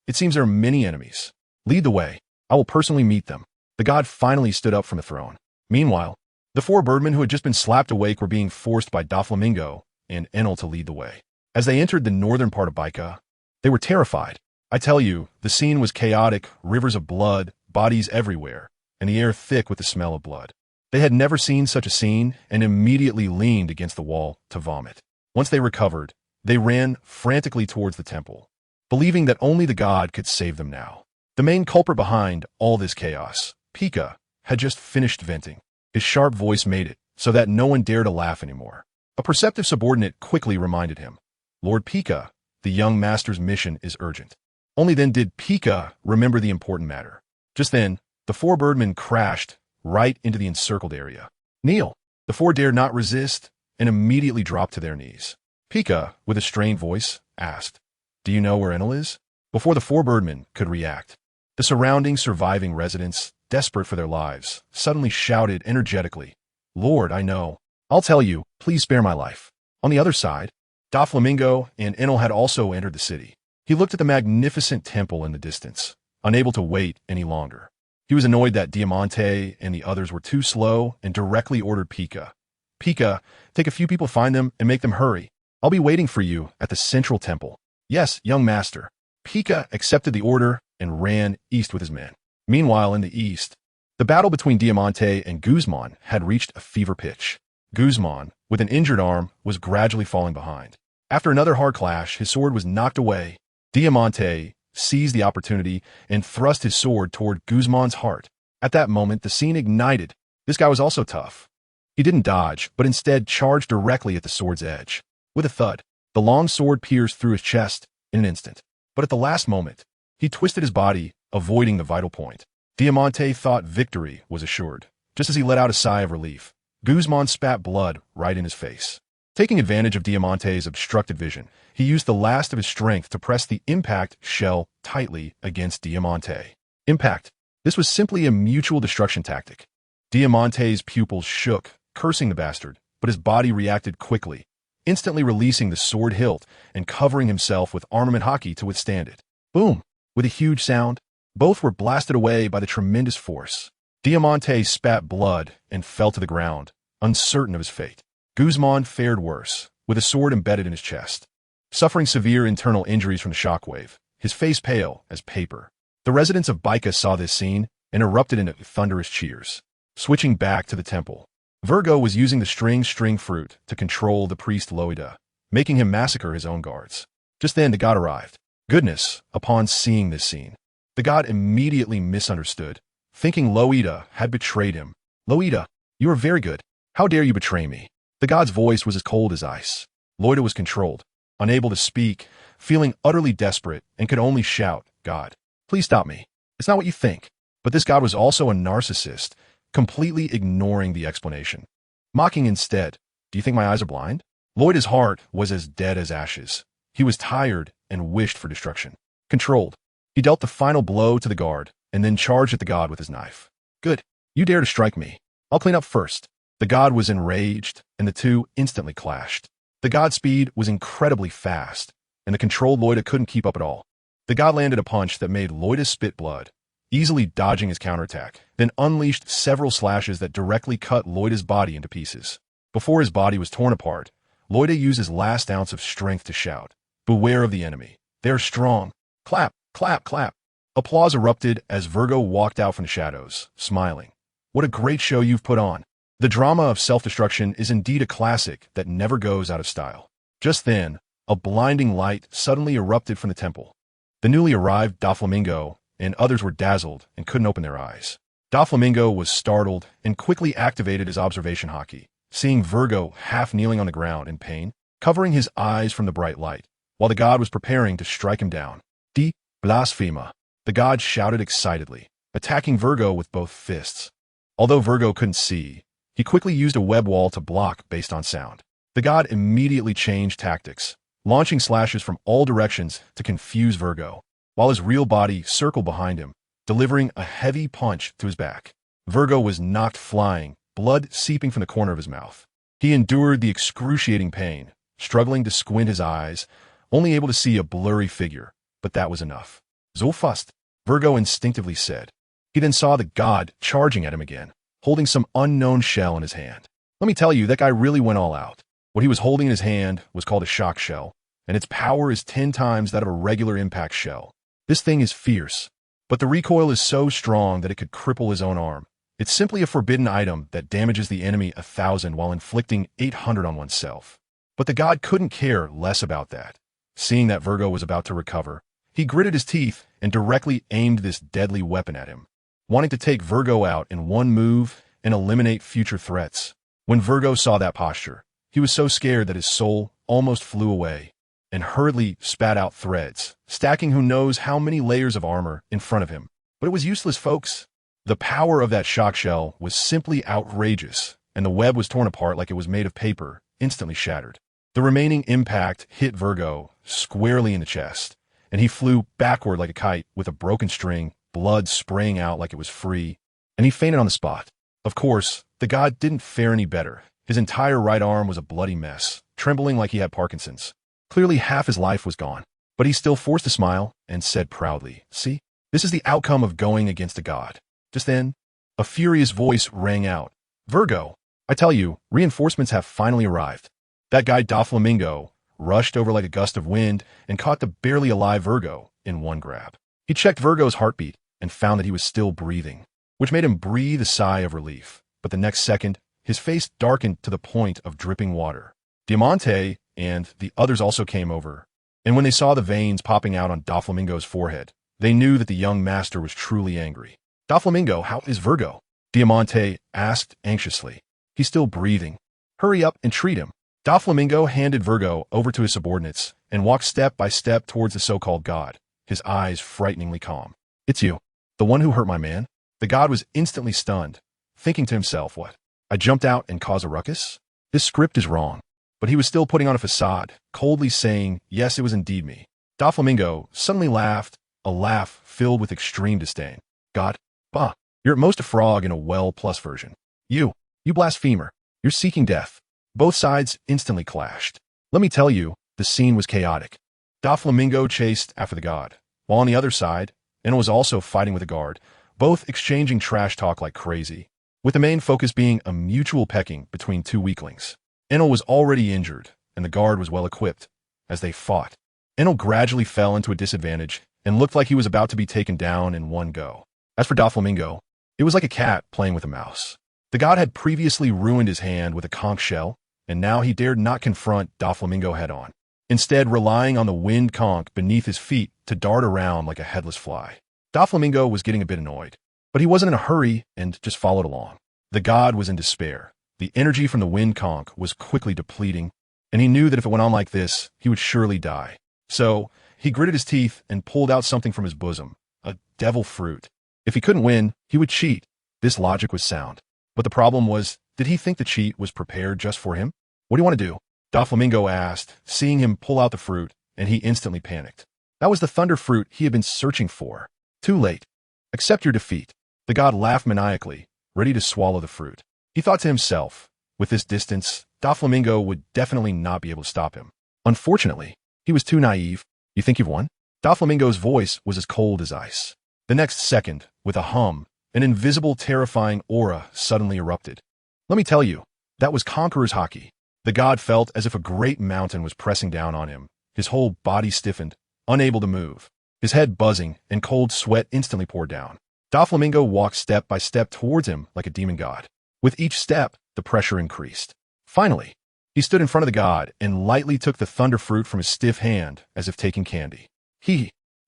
It seems there are many enemies. Lead the way. I will personally meet them." The god finally stood up from the throne. Meanwhile, the 4 birdmen who had just been slapped awake were being forced by Doflamingo and Enel to lead the way. As they entered the northern part of Baika, they were terrified. I tell you, the scene was chaotic, rivers of blood, bodies everywhere, and the air thick with the smell of blood. They had never seen such a scene and immediately leaned against the wall to vomit. Once they recovered, they ran frantically towards the temple, believing that only the god could save them now. The main culprit behind all this chaos, Pika, had just finished venting. His sharp voice made it so that no one dared to laugh anymore. A perceptive subordinate quickly reminded him, "Lord Pika, the young master's mission is urgent." Only then did Pika remember the important matter. Just then, the 4 birdmen crashed right into the encircled area. "Kneel!" The 4 dared not resist and immediately dropped to their knees. Pika, with a strained voice, asked, "Do you know where Enel is?" Before the 4 birdmen could react, the surrounding surviving residents, desperate for their lives, suddenly shouted energetically, "Lord, I know. I'll tell you, please spare my life." On the other side, Doflamingo and Enel had also entered the city. He looked at the magnificent temple in the distance, unable to wait any longer. He was annoyed that Diamante and the others were too slow and directly ordered Pika, "Pika, take a few people, find them, and make them hurry. I'll be waiting for you at the central temple." "Yes, young master." Pika accepted the order and ran east with his men. Meanwhile, in the east, the battle between Diamante and Guzman had reached a fever pitch. Guzman, with an injured arm, was gradually falling behind. After another hard clash, his sword was knocked away. Diamante seized the opportunity and thrust his sword toward Guzman's heart. At that moment, the scene ignited. This guy was also tough. He didn't dodge, but instead charged directly at the sword's edge. With a thud, the long sword pierced through his chest in an instant. But at the last moment, he twisted his body, avoiding the vital point. Diamante thought victory was assured. Just as he let out a sigh of relief, Guzman spat blood right in his face. Taking advantage of Diamante's obstructed vision, he used the last of his strength to press the impact shell tightly against Diamante. Impact. This was simply a mutual destruction tactic. Diamante's pupils shook, cursing the bastard, but his body reacted quickly, instantly releasing the sword hilt and covering himself with armament hockey to withstand it. Boom! With a huge sound, both were blasted away by the tremendous force. Diamante spat blood and fell to the ground, uncertain of his fate. Guzman fared worse. with a sword embedded in his chest. Suffering severe internal injuries from the shockwave, his face pale as paper. The residents of Baika saw this scene and erupted into thunderous cheers. Switching back to the temple, Virgo was using the string fruit to control the priest Loida, making him massacre his own guards. Just then the god arrived. Goodness, upon seeing this scene, the god immediately misunderstood, thinking Loida had betrayed him. Loida, you are very good. How dare you betray me? The god's voice was as cold as ice. Loida was controlled, unable to speak, feeling utterly desperate, and could only shout, God, please stop me. It's not what you think. But this god was also a narcissist, completely ignoring the explanation. Mocking instead, do you think my eyes are blind? Loida's heart was as dead as ashes. He was tired and wished for destruction. Controlled, he dealt the final blow to the guard and then charged at the god with his knife. Good, you dare to strike me. I'll clean up first. The god was enraged, and the two instantly clashed. The god's speed was incredibly fast, and the controlled Loida couldn't keep up at all. The god landed a punch that made Loida spit blood, easily dodging his counterattack, then unleashed several slashes that directly cut Loida's body into pieces. Before his body was torn apart, Loida used his last ounce of strength to shout, beware of the enemy. They are strong. Clap, clap, clap. Applause erupted as Virgo walked out from the shadows, smiling. What a great show you've put on. The drama of self-destruction is indeed a classic that never goes out of style. Just then, a blinding light suddenly erupted from the temple. The newly arrived Doflamingo and others were dazzled and couldn't open their eyes. Doflamingo was startled and quickly activated his observation hockey, seeing Virgo half kneeling on the ground in pain, covering his eyes from the bright light, while the god was preparing to strike him down. "Di blasphema!" the god shouted excitedly, attacking Virgo with both fists. Although Virgo couldn't see, he quickly used a web wall to block based on sound. The god immediately changed tactics, launching slashes from all directions to confuse Virgo, while his real body circled behind him, delivering a heavy punch to his back. Virgo was knocked flying, blood seeping from the corner of his mouth. He endured the excruciating pain, struggling to squint his eyes, only able to see a blurry figure, but that was enough. "Zulfust," Virgo instinctively said. He then saw the god charging at him again, holding some unknown shell in his hand. Let me tell you, that guy really went all out. What he was holding in his hand was called a shock shell, and its power is 10 times that of a regular impact shell. This thing is fierce, but the recoil is so strong that it could cripple his own arm. It's simply a forbidden item that damages the enemy 1,000 while inflicting 800 on oneself. But the god couldn't care less about that. Seeing that Virgo was about to recover, he gritted his teeth and directly aimed this deadly weapon at him, wanting to take Virgo out in one move and eliminate future threats. When Virgo saw that posture, he was so scared that his soul almost flew away and hurriedly spat out threads, stacking who knows how many layers of armor in front of him. But it was useless, folks. The power of that shock shell was simply outrageous, and the web was torn apart like it was made of paper, instantly shattered. The remaining impact hit Virgo squarely in the chest, and he flew backward like a kite with a broken string, blood spraying out like it was free, and he fainted on the spot. Of course, the god didn't fare any better. His entire right arm was a bloody mess, trembling like he had Parkinson's. Clearly half his life was gone, but he still forced a smile and said proudly, "See, this is the outcome of going against a god." Just then, a furious voice rang out. "Virgo, I tell you, reinforcements have finally arrived." That guy Doflamingo rushed over like a gust of wind and caught the barely alive Virgo in one grab. He checked Virgo's heartbeat and found that he was still breathing, which made him breathe a sigh of relief. But the next second, his face darkened to the point of dripping water. Diamante and the others also came over, and when they saw the veins popping out on Doflamingo's forehead, they knew that the young master was truly angry. "Doflamingo, how is Virgo?" Diamante asked anxiously. "He's still breathing. Hurry up and treat him." Doflamingo handed Virgo over to his subordinates and walked step by step towards the so-called god, his eyes frighteningly calm. "It's you, the one who hurt my man?" The god was instantly stunned, thinking to himself, what? I jumped out and caused a ruckus? This script is wrong. But he was still putting on a facade, coldly saying, yes, it was indeed me. Doflamingo suddenly laughed, a laugh filled with extreme disdain. "God, bah, you're at most a frog in a well-plus version. You blasphemer, you're seeking death." Both sides instantly clashed. Let me tell you, the scene was chaotic. Doflamingo chased after the god, while on the other side, Enel was also fighting with a guard, both exchanging trash talk like crazy, with the main focus being a mutual pecking between two weaklings. Enel was already injured, and the guard was well equipped. As they fought, Enel gradually fell into a disadvantage and looked like he was about to be taken down in one go. As for Doflamingo, it was like a cat playing with a mouse. The god had previously ruined his hand with a conch shell, and now he dared not confront Doflamingo head-on, instead relying on the wind conch beneath his feet to dart around like a headless fly. Doflamingo was getting a bit annoyed, but he wasn't in a hurry and just followed along. The god was in despair. The energy from the wind conch was quickly depleting, and he knew that if it went on like this, he would surely die. So, he gritted his teeth and pulled out something from his bosom, a devil fruit. If he couldn't win, he would cheat. This logic was sound. But the problem was, did he think the cheat was prepared just for him? What do you want to do? Doflamingo asked, seeing him pull out the fruit, and he instantly panicked. That was the thunder fruit he had been searching for. Too late. Accept your defeat. The god laughed maniacally, ready to swallow the fruit. He thought to himself, with this distance, Doflamingo would definitely not be able to stop him. Unfortunately, he was too naive. You think you've won? Doflamingo's voice was as cold as ice. The next second, with a hum, an invisible, terrifying aura suddenly erupted. Let me tell you, that was Conqueror's Haki. The god felt as if a great mountain was pressing down on him. His whole body stiffened, unable to move. His head buzzing, and cold sweat instantly poured down. Doflamingo walked step by step towards him like a demon god. With each step, the pressure increased. Finally, he stood in front of the god and lightly took the thunder fruit from his stiff hand as if taking candy.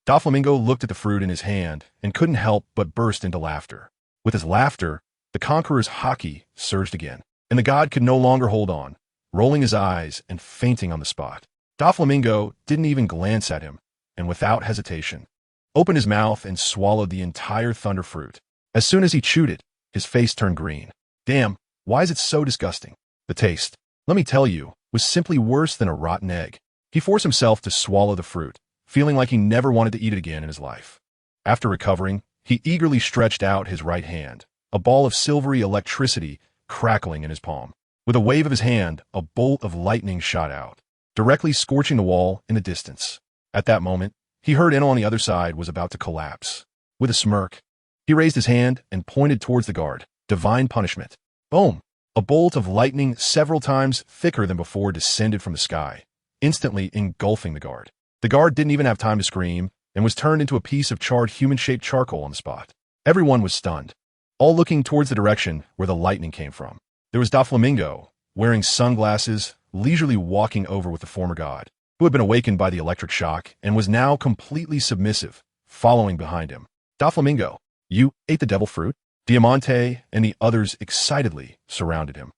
Doflamingo looked at the fruit in his hand and couldn't help but burst into laughter. With his laughter, the Conqueror's Haki surged again, and the god could no longer hold on, rolling his eyes and fainting on the spot. Doflamingo didn't even glance at him, and without hesitation, opened his mouth and swallowed the entire thunder fruit. As soon as he chewed it, his face turned green. Damn, why is it so disgusting? The taste, let me tell you, was simply worse than a rotten egg. He forced himself to swallow the fruit, feeling like he never wanted to eat it again in his life. After recovering, he eagerly stretched out his right hand, a ball of silvery electricity crackling in his palm. With a wave of his hand, a bolt of lightning shot out, directly scorching the wall in the distance. At that moment, he heard Enel on the other side was about to collapse. With a smirk, he raised his hand and pointed towards the guard. Divine punishment. Boom! A bolt of lightning several times thicker than before descended from the sky, instantly engulfing the guard. The guard didn't even have time to scream and was turned into a piece of charred human-shaped charcoal on the spot. Everyone was stunned, all looking towards the direction where the lightning came from. There was Doflamingo, wearing sunglasses, leisurely walking over with the former god, who had been awakened by the electric shock and was now completely submissive, following behind him. Doflamingo, you ate the devil fruit? Diamante and the others excitedly surrounded him.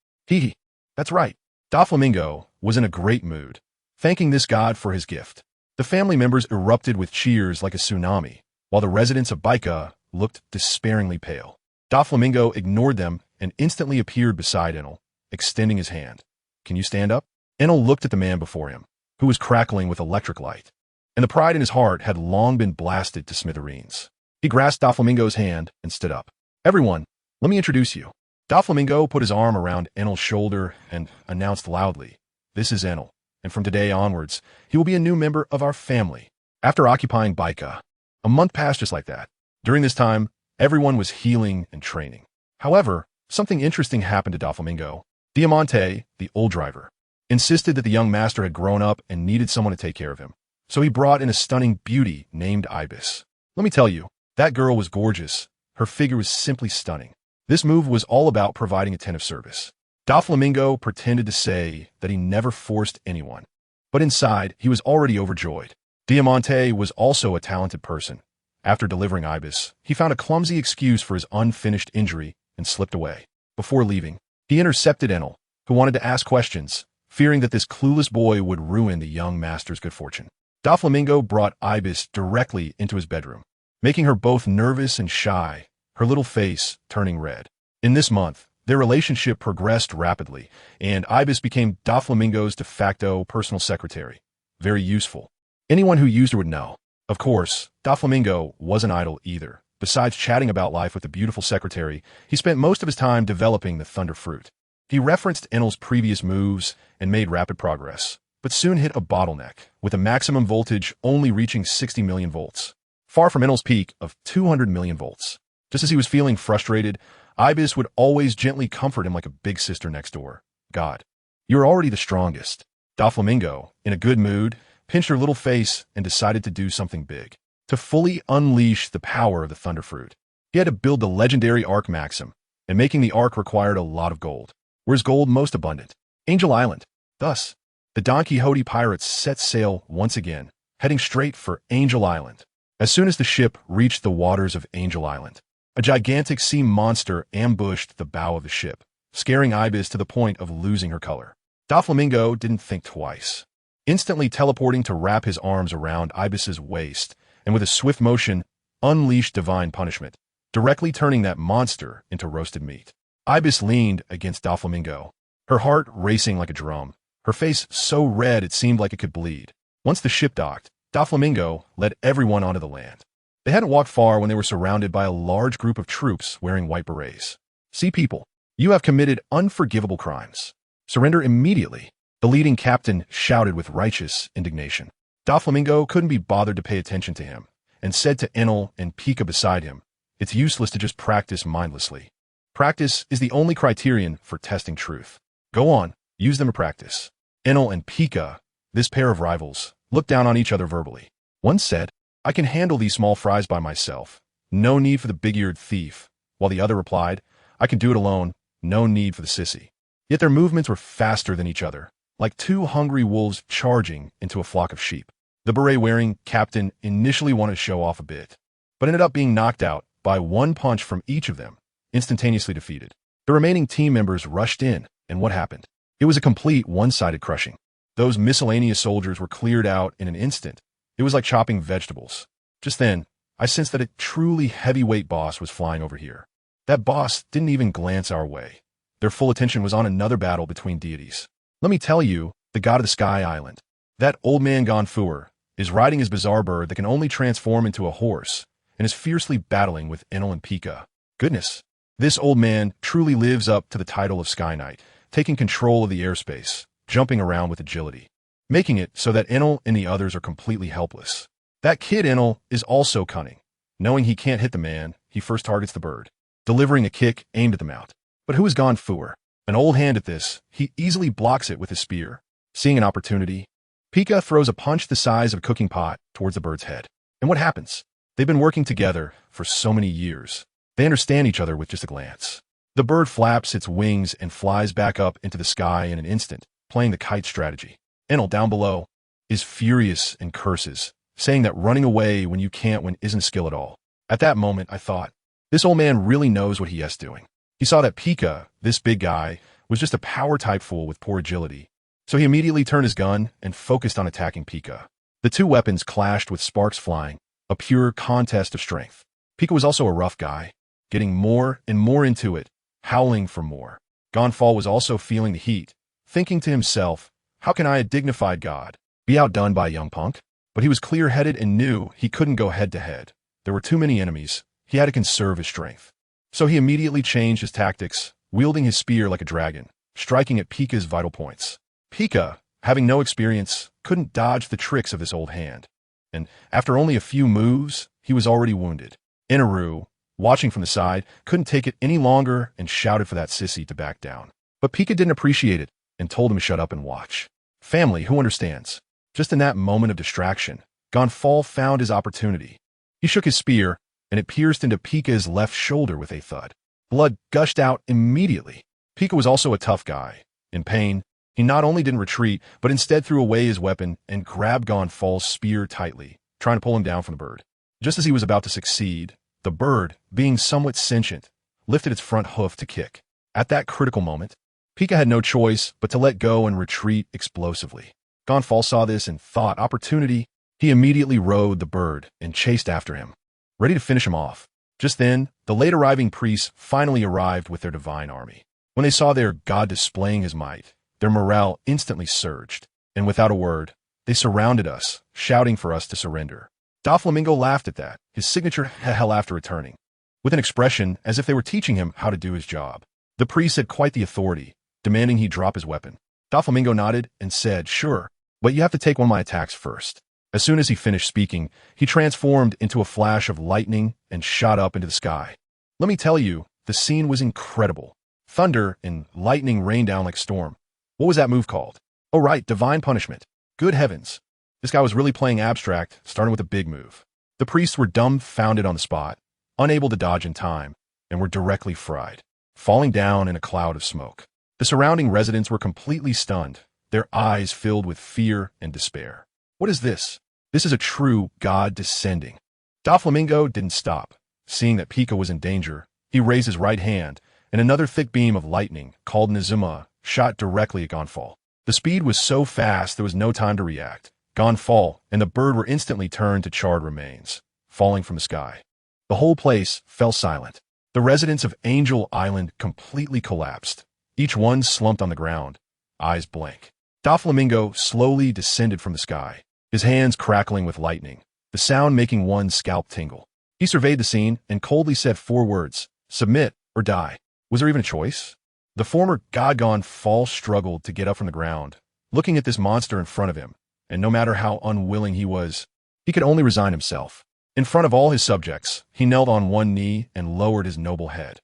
That's right. Doflamingo was in a great mood, thanking this god for his gift. The family members erupted with cheers like a tsunami, while the residents of Baika looked despairingly pale. Doflamingo ignored them and instantly appeared beside Enel, extending his hand. Can you stand up? Enel looked at the man before him, who was crackling with electric light, and the pride in his heart had long been blasted to smithereens. He grasped Doflamingo's hand and stood up. Everyone, let me introduce you. Doflamingo put his arm around Enel's shoulder and announced loudly, This is Enel, and from today onwards, he will be a new member of our family. After occupying Baika, a month passed just like that. During this time, everyone was healing and training. However, something interesting happened to Doflamingo. Diamante, the old driver, insisted that the young master had grown up and needed someone to take care of him. So he brought in a stunning beauty named Ibis. Let me tell you, that girl was gorgeous. Her figure was simply stunning. This move was all about providing attentive service. Doflamingo pretended to say that he never forced anyone, but inside, he was already overjoyed. Diamante was also a talented person. After delivering Ibis, he found a clumsy excuse for his unfinished injury and slipped away. Before leaving, he intercepted Enel, who wanted to ask questions, fearing that this clueless boy would ruin the young master's good fortune. Doflamingo brought Ibis directly into his bedroom, making her both nervous and shy, her little face turning red. In this month, their relationship progressed rapidly, and Ibis became Doflamingo's de facto personal secretary. Very useful. Anyone who used her would know. Of course, Doflamingo wasn't idle either. Besides chatting about life with the beautiful secretary, he spent most of his time developing the thunder fruit. He referenced Enel's previous moves and made rapid progress, but soon hit a bottleneck, with a maximum voltage only reaching 60 million volts, far from Enel's peak of 200 million volts. Just as he was feeling frustrated, Ibis would always gently comfort him like a big sister next door. God, you're already the strongest. Doflamingo, in a good mood, pinched her little face and decided to do something big. To fully unleash the power of the Thunder Fruit, he had to build the legendary Arc Maxim, and making the Arc required a lot of gold. Where's gold most abundant? Angel Island. Thus, the Donquixote pirates set sail once again, heading straight for Angel Island. As soon as the ship reached the waters of Angel Island, a gigantic sea monster ambushed the bow of the ship, scaring Ibis to the point of losing her color. Doflamingo didn't think twice, instantly teleporting to wrap his arms around Ibis's waist, and with a swift motion, unleashed divine punishment, directly turning that monster into roasted meat. Ibis leaned against Doflamingo, her heart racing like a drum, her face so red it seemed like it could bleed. Once the ship docked, Doflamingo led everyone onto the land. They hadn't walked far when they were surrounded by a large group of troops wearing white berets. "See, people, you have committed unforgivable crimes. Surrender immediately," the leading captain shouted with righteous indignation. Doflamingo couldn't be bothered to pay attention to him, and said to Enel and Pika beside him, "It's useless to just practice mindlessly. Practice is the only criterion for testing truth. Go on, use them to practice." Enel and Pika, this pair of rivals, looked down on each other verbally. One said, "I can handle these small fries by myself. No need for the big-eared thief," while the other replied, "I can do it alone. No need for the sissy." Yet their movements were faster than each other, like two hungry wolves charging into a flock of sheep. The beret-wearing captain initially wanted to show off a bit, but ended up being knocked out by one punch from each of them, instantaneously defeated. The remaining team members rushed in, and what happened? It was a complete one-sided crushing. Those miscellaneous soldiers were cleared out in an instant. It was like chopping vegetables. Just then, I sensed that a truly heavyweight boss was flying over here. That boss didn't even glance our way. Their full attention was on another battle between deities. Let me tell you, the god of the Sky Island. That old man Gonfuer is riding his bizarre bird that can only transform into a horse, and is fiercely battling with Enel and Pika. Goodness, this old man truly lives up to the title of Sky Knight, taking control of the airspace, jumping around with agility, making it so that Enel and the others are completely helpless. That kid Enel is also cunning. Knowing he can't hit the man, he first targets the bird, delivering a kick aimed at the mount. But who is Gonfuer? An old hand at this, he easily blocks it with his spear. Seeing an opportunity, Pika throws a punch the size of a cooking pot towards the bird's head. And what happens? They've been working together for so many years. They understand each other with just a glance. The bird flaps its wings and flies back up into the sky in an instant, playing the kite strategy. Enel, down below, is furious and curses, saying that running away when you can't win isn't skill at all. At that moment, I thought, this old man really knows what he is doing. He saw that Pika, this big guy, was just a power-type fool with poor agility, so he immediately turned his gun and focused on attacking Pika. The two weapons clashed with sparks flying, a pure contest of strength. Pika was also a rough guy, getting more and more into it, howling for more. Gonfall was also feeling the heat, thinking to himself, how can I, a dignified god, be outdone by a young punk? But he was clear-headed and knew he couldn't go head-to-head. There were too many enemies. He had to conserve his strength. So he immediately changed his tactics, wielding his spear like a dragon, striking at Pika's vital points. Pika, having no experience, couldn't dodge the tricks of this old hand, and after only a few moves, he was already wounded. Inaru, watching from the side, couldn't take it any longer and shouted for that sissy to back down. But Pika didn't appreciate it and told him to shut up and watch. Family, who understands? Just in that moment of distraction, Gonfall found his opportunity. He shook his spear, and it pierced into Pika's left shoulder with a thud. Blood gushed out immediately. Pika was also a tough guy. In pain, he not only didn't retreat, but instead threw away his weapon and grabbed Gonfall's spear tightly, trying to pull him down from the bird. Just as he was about to succeed, the bird, being somewhat sentient, lifted its front hoof to kick. At that critical moment, Pika had no choice but to let go and retreat explosively. Gonfall saw this and thought, opportunity. He immediately rode the bird and chased after him, ready to finish him off. Just then, the late-arriving priests finally arrived with their divine army. When they saw their god displaying his might, their morale instantly surged, and without a word, they surrounded us, shouting for us to surrender. Doflamingo laughed at that, his signature hell after returning, with an expression as if they were teaching him how to do his job. The priest had quite the authority, demanding he drop his weapon. Doflamingo nodded and said, "Sure, but you have to take one of my attacks first." As soon as he finished speaking, he transformed into a flash of lightning and shot up into the sky. Let me tell you, the scene was incredible. Thunder and lightning rained down like a storm. What was that move called? Oh right, divine punishment. Good heavens. This guy was really playing abstract, starting with a big move. The priests were dumbfounded on the spot, unable to dodge in time, and were directly fried, falling down in a cloud of smoke. The surrounding residents were completely stunned, their eyes filled with fear and despair. What is this? This is a true god descending. Doflamingo didn't stop. Seeing that Pika was in danger, he raised his right hand, and another thick beam of lightning, called Nizuma, shot directly at Gonfall. The speed was so fast there was no time to react. Gonfall and the bird were instantly turned to charred remains, falling from the sky. The whole place fell silent. The residents of Angel Island completely collapsed. Each one slumped on the ground, eyes blank. Doflamingo slowly descended from the sky, his hands crackling with lightning, the sound making one's scalp tingle. He surveyed the scene and coldly said 4 words, submit or die. Was there even a choice? The former god Gonfall struggled to get up from the ground, looking at this monster in front of him, and no matter how unwilling he was, he could only resign himself. In front of all his subjects, he knelt on one knee and lowered his noble head.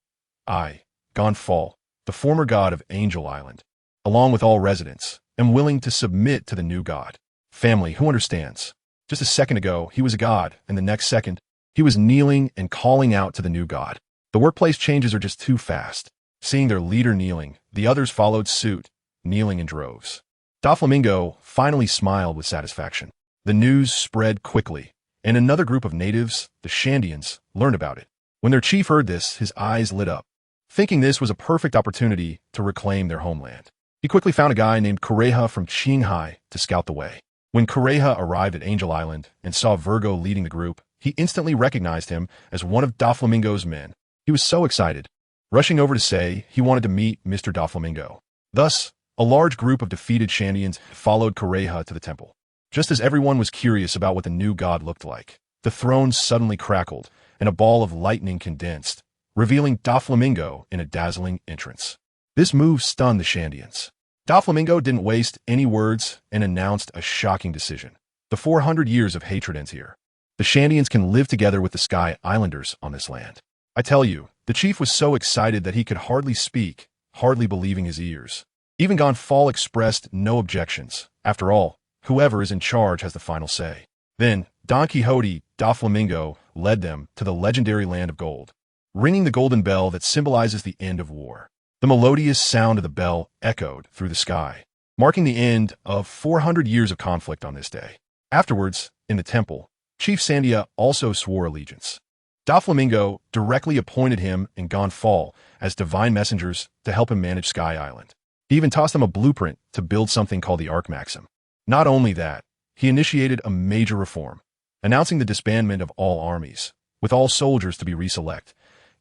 I, Gonfall, the former god of Angel Island, along with all residents, am willing to submit to the new god. Family, who understands? Just a second ago, he was a god, and the next second, he was kneeling and calling out to the new god. The workplace changes are just too fast. Seeing their leader kneeling, the others followed suit, kneeling in droves. Doflamingo finally smiled with satisfaction. The news spread quickly, and another group of natives, the Shandians, learned about it. When their chief heard this, his eyes lit up, thinking this was a perfect opportunity to reclaim their homeland. He quickly found a guy named Kureha from Qinghai to scout the way. When Kureha arrived at Angel Island and saw Virgo leading the group, he instantly recognized him as one of Doflamingo's men. He was so excited, rushing over to say he wanted to meet Mr. Doflamingo. Thus, a large group of defeated Shandians followed Kureha to the temple. Just as everyone was curious about what the new god looked like, the throne suddenly crackled, and a ball of lightning condensed, revealing Doflamingo in a dazzling entrance. This move stunned the Shandians. Doflamingo didn't waste any words and announced a shocking decision. The 400 years of hatred ends here. The Shandians can live together with the Sky Islanders on this land. I tell you, the chief was so excited that he could hardly speak, hardly believing his ears. Even Gonfall expressed no objections. After all, whoever is in charge has the final say. Then, Donquixote Doflamingo led them to the legendary land of gold, ringing the golden bell that symbolizes the end of war. The melodious sound of the bell echoed through the sky, marking the end of 400 years of conflict on this day. Afterwards, in the temple, Chief Sandia also swore allegiance. Doflamingo directly appointed him and Gonfall as divine messengers to help him manage Sky Island. He even tossed them a blueprint to build something called the Arc Maxim. Not only that, he initiated a major reform, announcing the disbandment of all armies, with all soldiers to be reselect,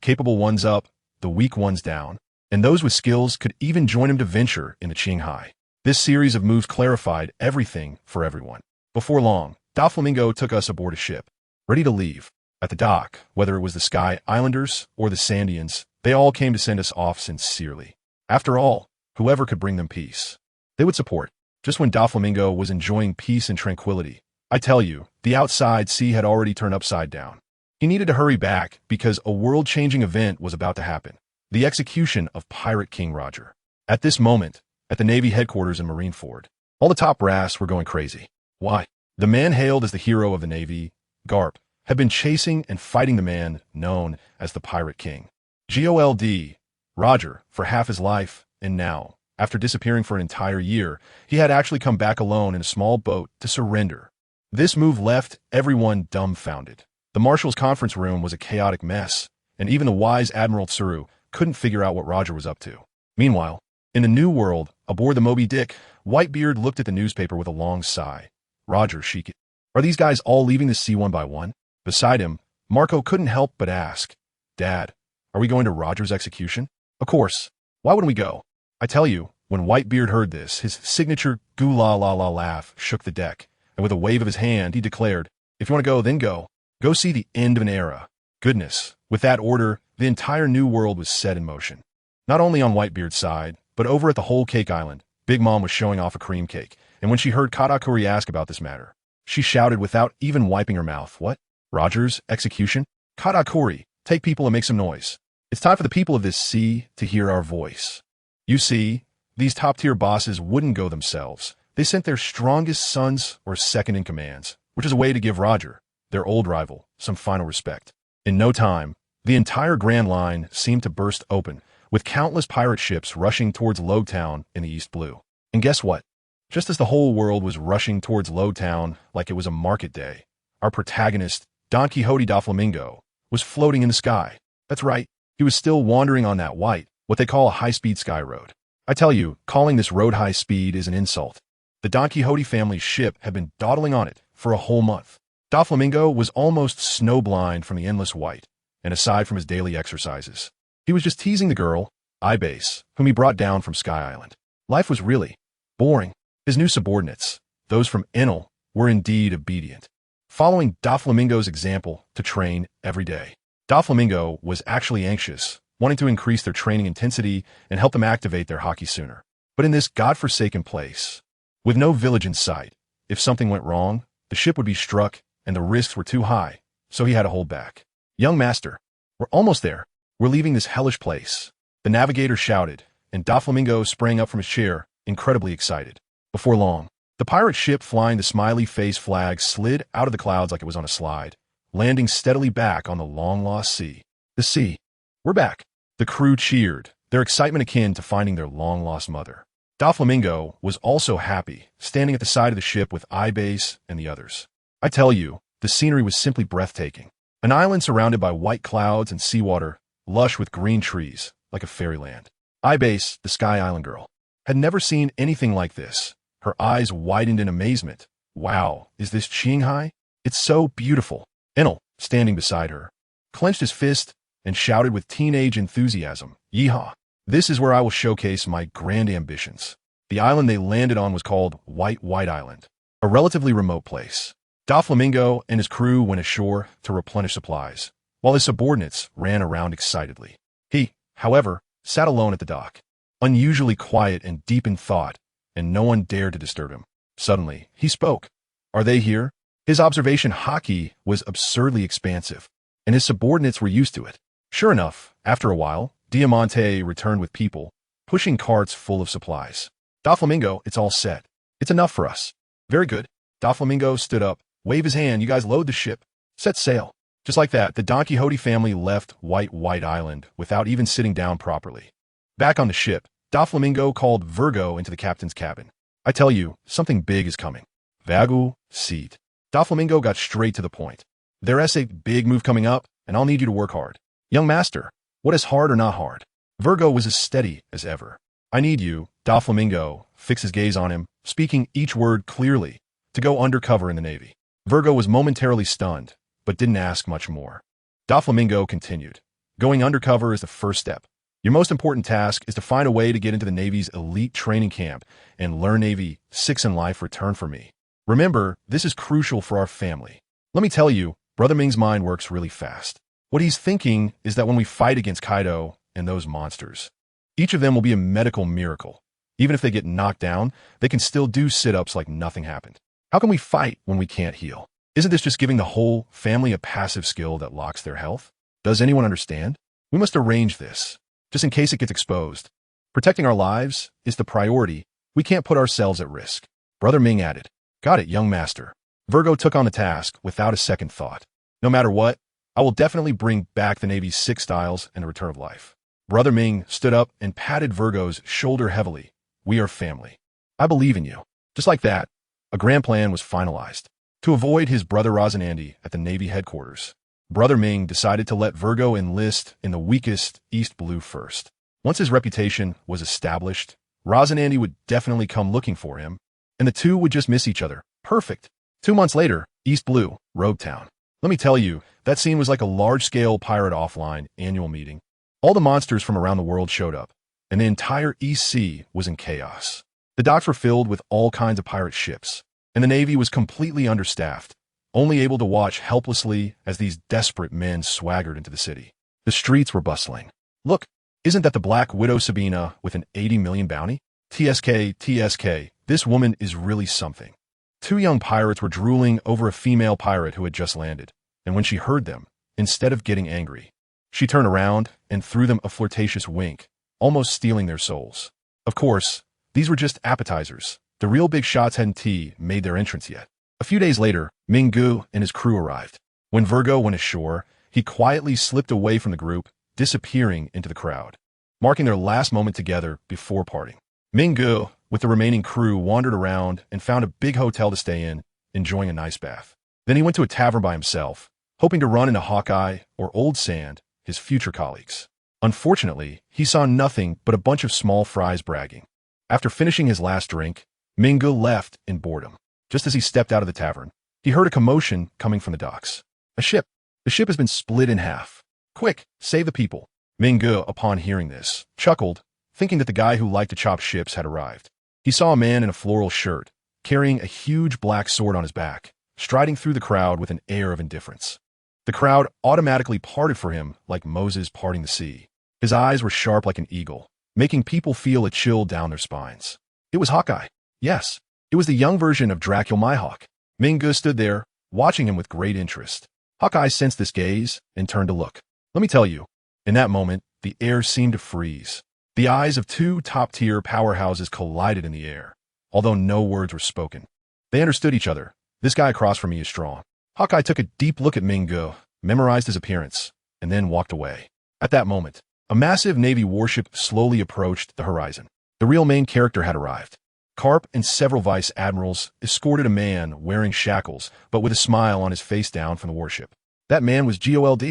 capable ones up, the weak ones down, and those with skills could even join him to venture in the Qinghai. This series of moves clarified everything for everyone. Before long, Doflamingo took us aboard a ship, ready to leave. At the dock, whether it was the Sky Islanders or the Sandians, they all came to send us off sincerely. After all, whoever could bring them peace, they would support. Just when Doflamingo was enjoying peace and tranquility, I tell you, the outside sea had already turned upside down. He needed to hurry back because a world-changing event was about to happen. The execution of Pirate King Roger. At this moment, at the Navy headquarters in Marineford, all the top brass were going crazy. Why? The man hailed as the hero of the Navy, Garp, had been chasing and fighting the man known as the Pirate King. GOLD, Roger, for half his life, and now, after disappearing for an entire year, he had actually come back alone in a small boat to surrender. This move left everyone dumbfounded. The Marshal's conference room was a chaotic mess, and even the wise Admiral Tsuru couldn't figure out what Roger was up to. Meanwhile, in the New World, aboard the Moby Dick, Whitebeard looked at the newspaper with a long sigh. Roger, Sheik, are these guys all leaving the sea one by one? Beside him, Marco couldn't help but ask, Dad, are we going to Roger's execution? Of course. Why wouldn't we go? I tell you, when Whitebeard heard this, his signature goo-la-la-la laugh shook the deck, and with a wave of his hand, he declared, if you want to go, then go. Go see the end of an era. Goodness, with that order, the entire New World was set in motion. Not only on Whitebeard's side, but over at the whole Cake Island, Big Mom was showing off a cream cake, and when she heard Katakuri ask about this matter, she shouted without even wiping her mouth, what? Roger's execution? Katakuri, take people and make some noise. It's time for the people of this sea to hear our voice. You see, These top-tier bosses wouldn't go themselves. They sent their strongest sons or second-in-commands, which is a way to give Roger, their old rival, some final respect. In no time, the entire Grand Line seemed to burst open, with countless pirate ships rushing towards Lowtown in the East Blue. And guess what? Just as the whole world was rushing towards Lowtown like it was a market day, our protagonist, Donquixote Doflamingo, was floating in the sky. That's right, he was still wandering on that white, what they call a high-speed sky road. I tell you, calling this road high speed is an insult. The Don Quixote family's ship had been dawdling on it for a whole month. Doflamingo was almost snowblind from the endless white, and aside from his daily exercises, he was just teasing the girl, Ibase, whom he brought down from Sky Island. Life was really boring. His new subordinates, those from Enel, were indeed obedient, following Doflamingo's example to train every day. Doflamingo was actually anxious, wanting to increase their training intensity and help them activate their hockey sooner. But in this godforsaken place, with no village in sight, if something went wrong, the ship would be struck and the risks were too high, so he had to hold back. "Young master, we're almost there. We're leaving this hellish place," the navigator shouted, and Doflamingo sprang up from his chair, incredibly excited. Before long, the pirate ship flying the smiley face flag slid out of the clouds like it was on a slide, landing steadily back on the long-lost sea. The sea. "We're back." The crew cheered, their excitement akin to finding their long-lost mother. Doflamingo was also happy, standing at the side of the ship with Ibase and the others. I tell you, the scenery was simply breathtaking. An island surrounded by white clouds and seawater, lush with green trees, like a fairyland. Ibase, the Sky Island girl, had never seen anything like this. Her eyes widened in amazement. "Wow, is this Qinghai? It's so beautiful." Enel, standing beside her, clenched his fist and shouted with teenage enthusiasm, "Yeehaw! This is where I will showcase my grand ambitions." The island they landed on was called White Island, a relatively remote place. Doflamingo and his crew went ashore to replenish supplies, while his subordinates ran around excitedly. He, however, sat alone at the dock, unusually quiet and deep in thought, and no one dared to disturb him. Suddenly, he spoke. "Are they here?" His observation hockey was absurdly expansive, and his subordinates were used to it. Sure enough, after a while, Diamante returned with people, pushing carts full of supplies. "Doflamingo, it's all set. It's enough for us." "Very good." Doflamingo stood up, waved his hand. "You guys load the ship. Set sail." Just like that, the Don Quixote family left White Island without even sitting down properly. Back on the ship, Doflamingo called Virgo into the captain's cabin. "I tell you, something big is coming." "Vagu, seat." Doflamingo got straight to the point. "There's a big move coming up, and I'll need you to work hard." "Young master, what is hard or not hard?" Virgo was as steady as ever. "I need you," Doflamingo fixed his gaze on him, speaking each word clearly, "to go undercover in the Navy." Virgo was momentarily stunned, but didn't ask much more. Doflamingo continued. "Going undercover is the first step. Your most important task is to find a way to get into the Navy's elite training camp and learn Navy 6 in life return for me. Remember, this is crucial for our family. Let me tell you, Brother Ming's mind works really fast. What he's thinking is that when we fight against Kaido and those monsters, each of them will be a medical miracle. Even if they get knocked down, they can still do sit-ups like nothing happened. How can we fight when we can't heal? Isn't this just giving the whole family a passive skill that locks their health? Does anyone understand? We must arrange this, just in case it gets exposed. Protecting our lives is the priority. We can't put ourselves at risk." Brother Ming added. "Got it, young master." Virgo took on the task without a second thought. "No matter what, I will definitely bring back the Navy's 6 styles and the return of life." Brother Ming stood up and patted Virgo's shoulder heavily. "We are family. I believe in you." Just like that, a grand plan was finalized. To avoid his brother Rosinante at the Navy headquarters, Brother Ming decided to let Virgo enlist in the weakest East Blue first. Once his reputation was established, Rosinante would definitely come looking for him, and the two would just miss each other. Perfect. 2 months later, East Blue, Rogue Town. Let me tell you, that scene was like a large-scale Pirate Offline annual meeting. All the monsters from around the world showed up, and the entire East Sea was in chaos. The docks were filled with all kinds of pirate ships, and the Navy was completely understaffed, only able to watch helplessly as these desperate men swaggered into the city. The streets were bustling. "Look, isn't that the Black Widow Sabina with an 80 million bounty? TSK, this woman is really something." 2 young pirates were drooling over a female pirate who had just landed, and when she heard them, instead of getting angry, she turned around and threw them a flirtatious wink, almost stealing their souls. Of course, These were just appetizers. The real big shots hadn't made their entrance yet. A few days later, Minggu and his crew arrived. When Virgo went ashore, he quietly slipped away from the group, disappearing into the crowd, marking their last moment together before parting. Minggu, with the remaining crew, wandered around and found a big hotel to stay in, enjoying a nice bath. Then he went to a tavern by himself, hoping to run into Hawkeye or Old Sand, his future colleagues. Unfortunately, he saw nothing but a bunch of small fries bragging. After finishing his last drink, Minggu left in boredom. Just as he stepped out of the tavern, he heard a commotion coming from the docks. A ship. The ship has been split in half. Quick, save the people. Minggu, upon hearing this, chuckled, thinking that the guy who liked to chop ships had arrived. He saw a man in a floral shirt, carrying a huge black sword on his back, striding through the crowd with an air of indifference. The crowd automatically parted for him like Moses parting the sea. His eyes were sharp like an eagle, making people feel a chill down their spines. It was Hawkeye. Yes, it was the young version of Dracula Myhawk. Minggu stood there, watching him with great interest. Hawkeye sensed this gaze and turned to look. Let me tell you, in that moment, the air seemed to freeze. The eyes of two top-tier powerhouses collided in the air, although no words were spoken. They understood each other. This guy across from me is strong. Hawkeye took a deep look at Minggu, memorized his appearance, and then walked away. At that moment, a massive Navy warship slowly approached the horizon. The real main character had arrived. Carp and several vice admirals escorted a man wearing shackles, but with a smile on his face down from the warship. That man was Gold.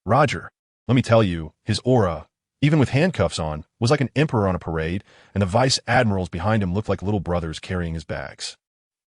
Roger. Let me tell you, his aura, even with handcuffs on, was like an emperor on a parade, and the vice admirals behind him looked like little brothers carrying his bags.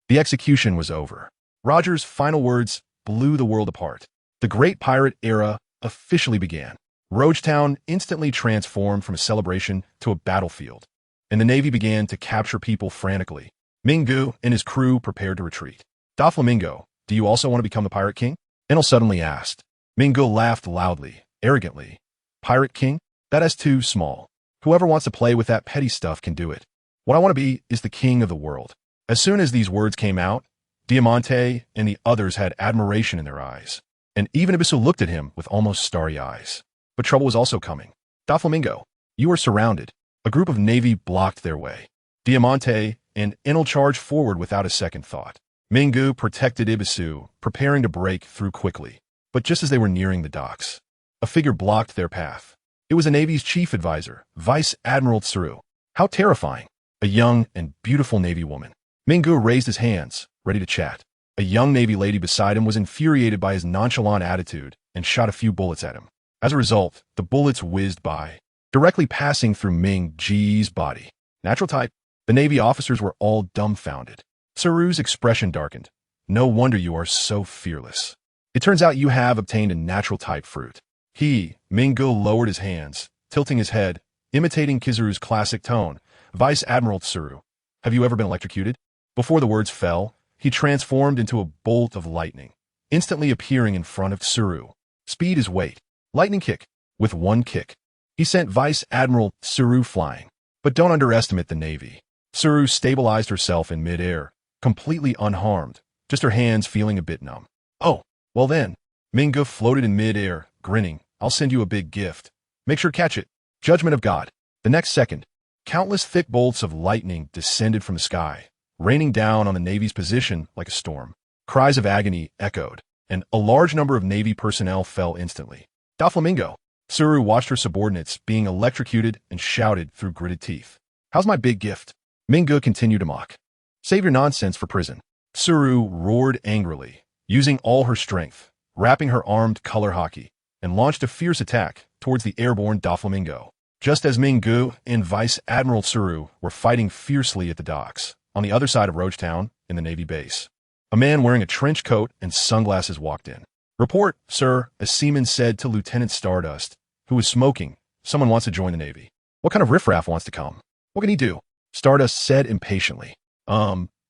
The execution was over. Roger's final words blew the world apart. The Great Pirate Era officially began. Roachtown instantly transformed from a celebration to a battlefield, and the Navy began to capture people frantically. Minggu and his crew prepared to retreat. Doflamingo, do you also want to become the Pirate King? Enel suddenly asked. Minggu laughed loudly, arrogantly. Pirate King? That is too small. Whoever wants to play with that petty stuff can do it. What I want to be is the king of the world. As soon as these words came out, Diamante and the others had admiration in their eyes, and even Abyssal looked at him with almost starry eyes. But trouble was also coming. Doflamingo, you are surrounded. A group of Navy blocked their way. Diamante and Enel charged forward without a second thought. Minggu protected Ibisu, preparing to break through quickly. But just as they were nearing the docks, a figure blocked their path. It was the Navy's chief advisor, Vice Admiral Tsuru. How terrifying. A young and beautiful Navy woman. Minggu raised his hands, ready to chat. A young Navy lady beside him was infuriated by his nonchalant attitude and shot a few bullets at him. As a result, the bullets whizzed by, directly passing through Ming-Ji's body. Natural type. The Navy officers were all dumbfounded. Tsuru's expression darkened. No wonder you are so fearless. It turns out you have obtained a natural type fruit. Minggu lowered his hands, tilting his head, imitating Kizaru's classic tone. Vice Admiral Tsuru, have you ever been electrocuted? Before the words fell, he transformed into a bolt of lightning, instantly appearing in front of Tsuru. Speed is weight. Lightning kick. With one kick, he sent Vice Admiral Tsuru flying. But don't underestimate the Navy. Tsuru stabilized herself in midair, completely unharmed, just her hands feeling a bit numb. Oh, well then. Minggu floated in midair, grinning. I'll send you a big gift. Make sure to catch it. Judgment of God. The next second, countless thick bolts of lightning descended from the sky, raining down on the Navy's position like a storm. Cries of agony echoed, and a large number of Navy personnel fell instantly. Doflamingo. Tsuru watched her subordinates being electrocuted and shouted through gritted teeth. How's my big gift? Minggu continued to mock. Save your nonsense for prison. Tsuru roared angrily, using all her strength, wrapping her armed color hockey, and launched a fierce attack towards the airborne Doflamingo. Just as Minggu and Vice Admiral Tsuru were fighting fiercely at the docks, on the other side of Roachtown, in the Navy base, a man wearing a trench coat and sunglasses walked in. Report, sir, a seaman said to Lieutenant Stardust, who was smoking. Someone wants to join the Navy. What kind of riffraff wants to come? What can he do? Stardust said impatiently.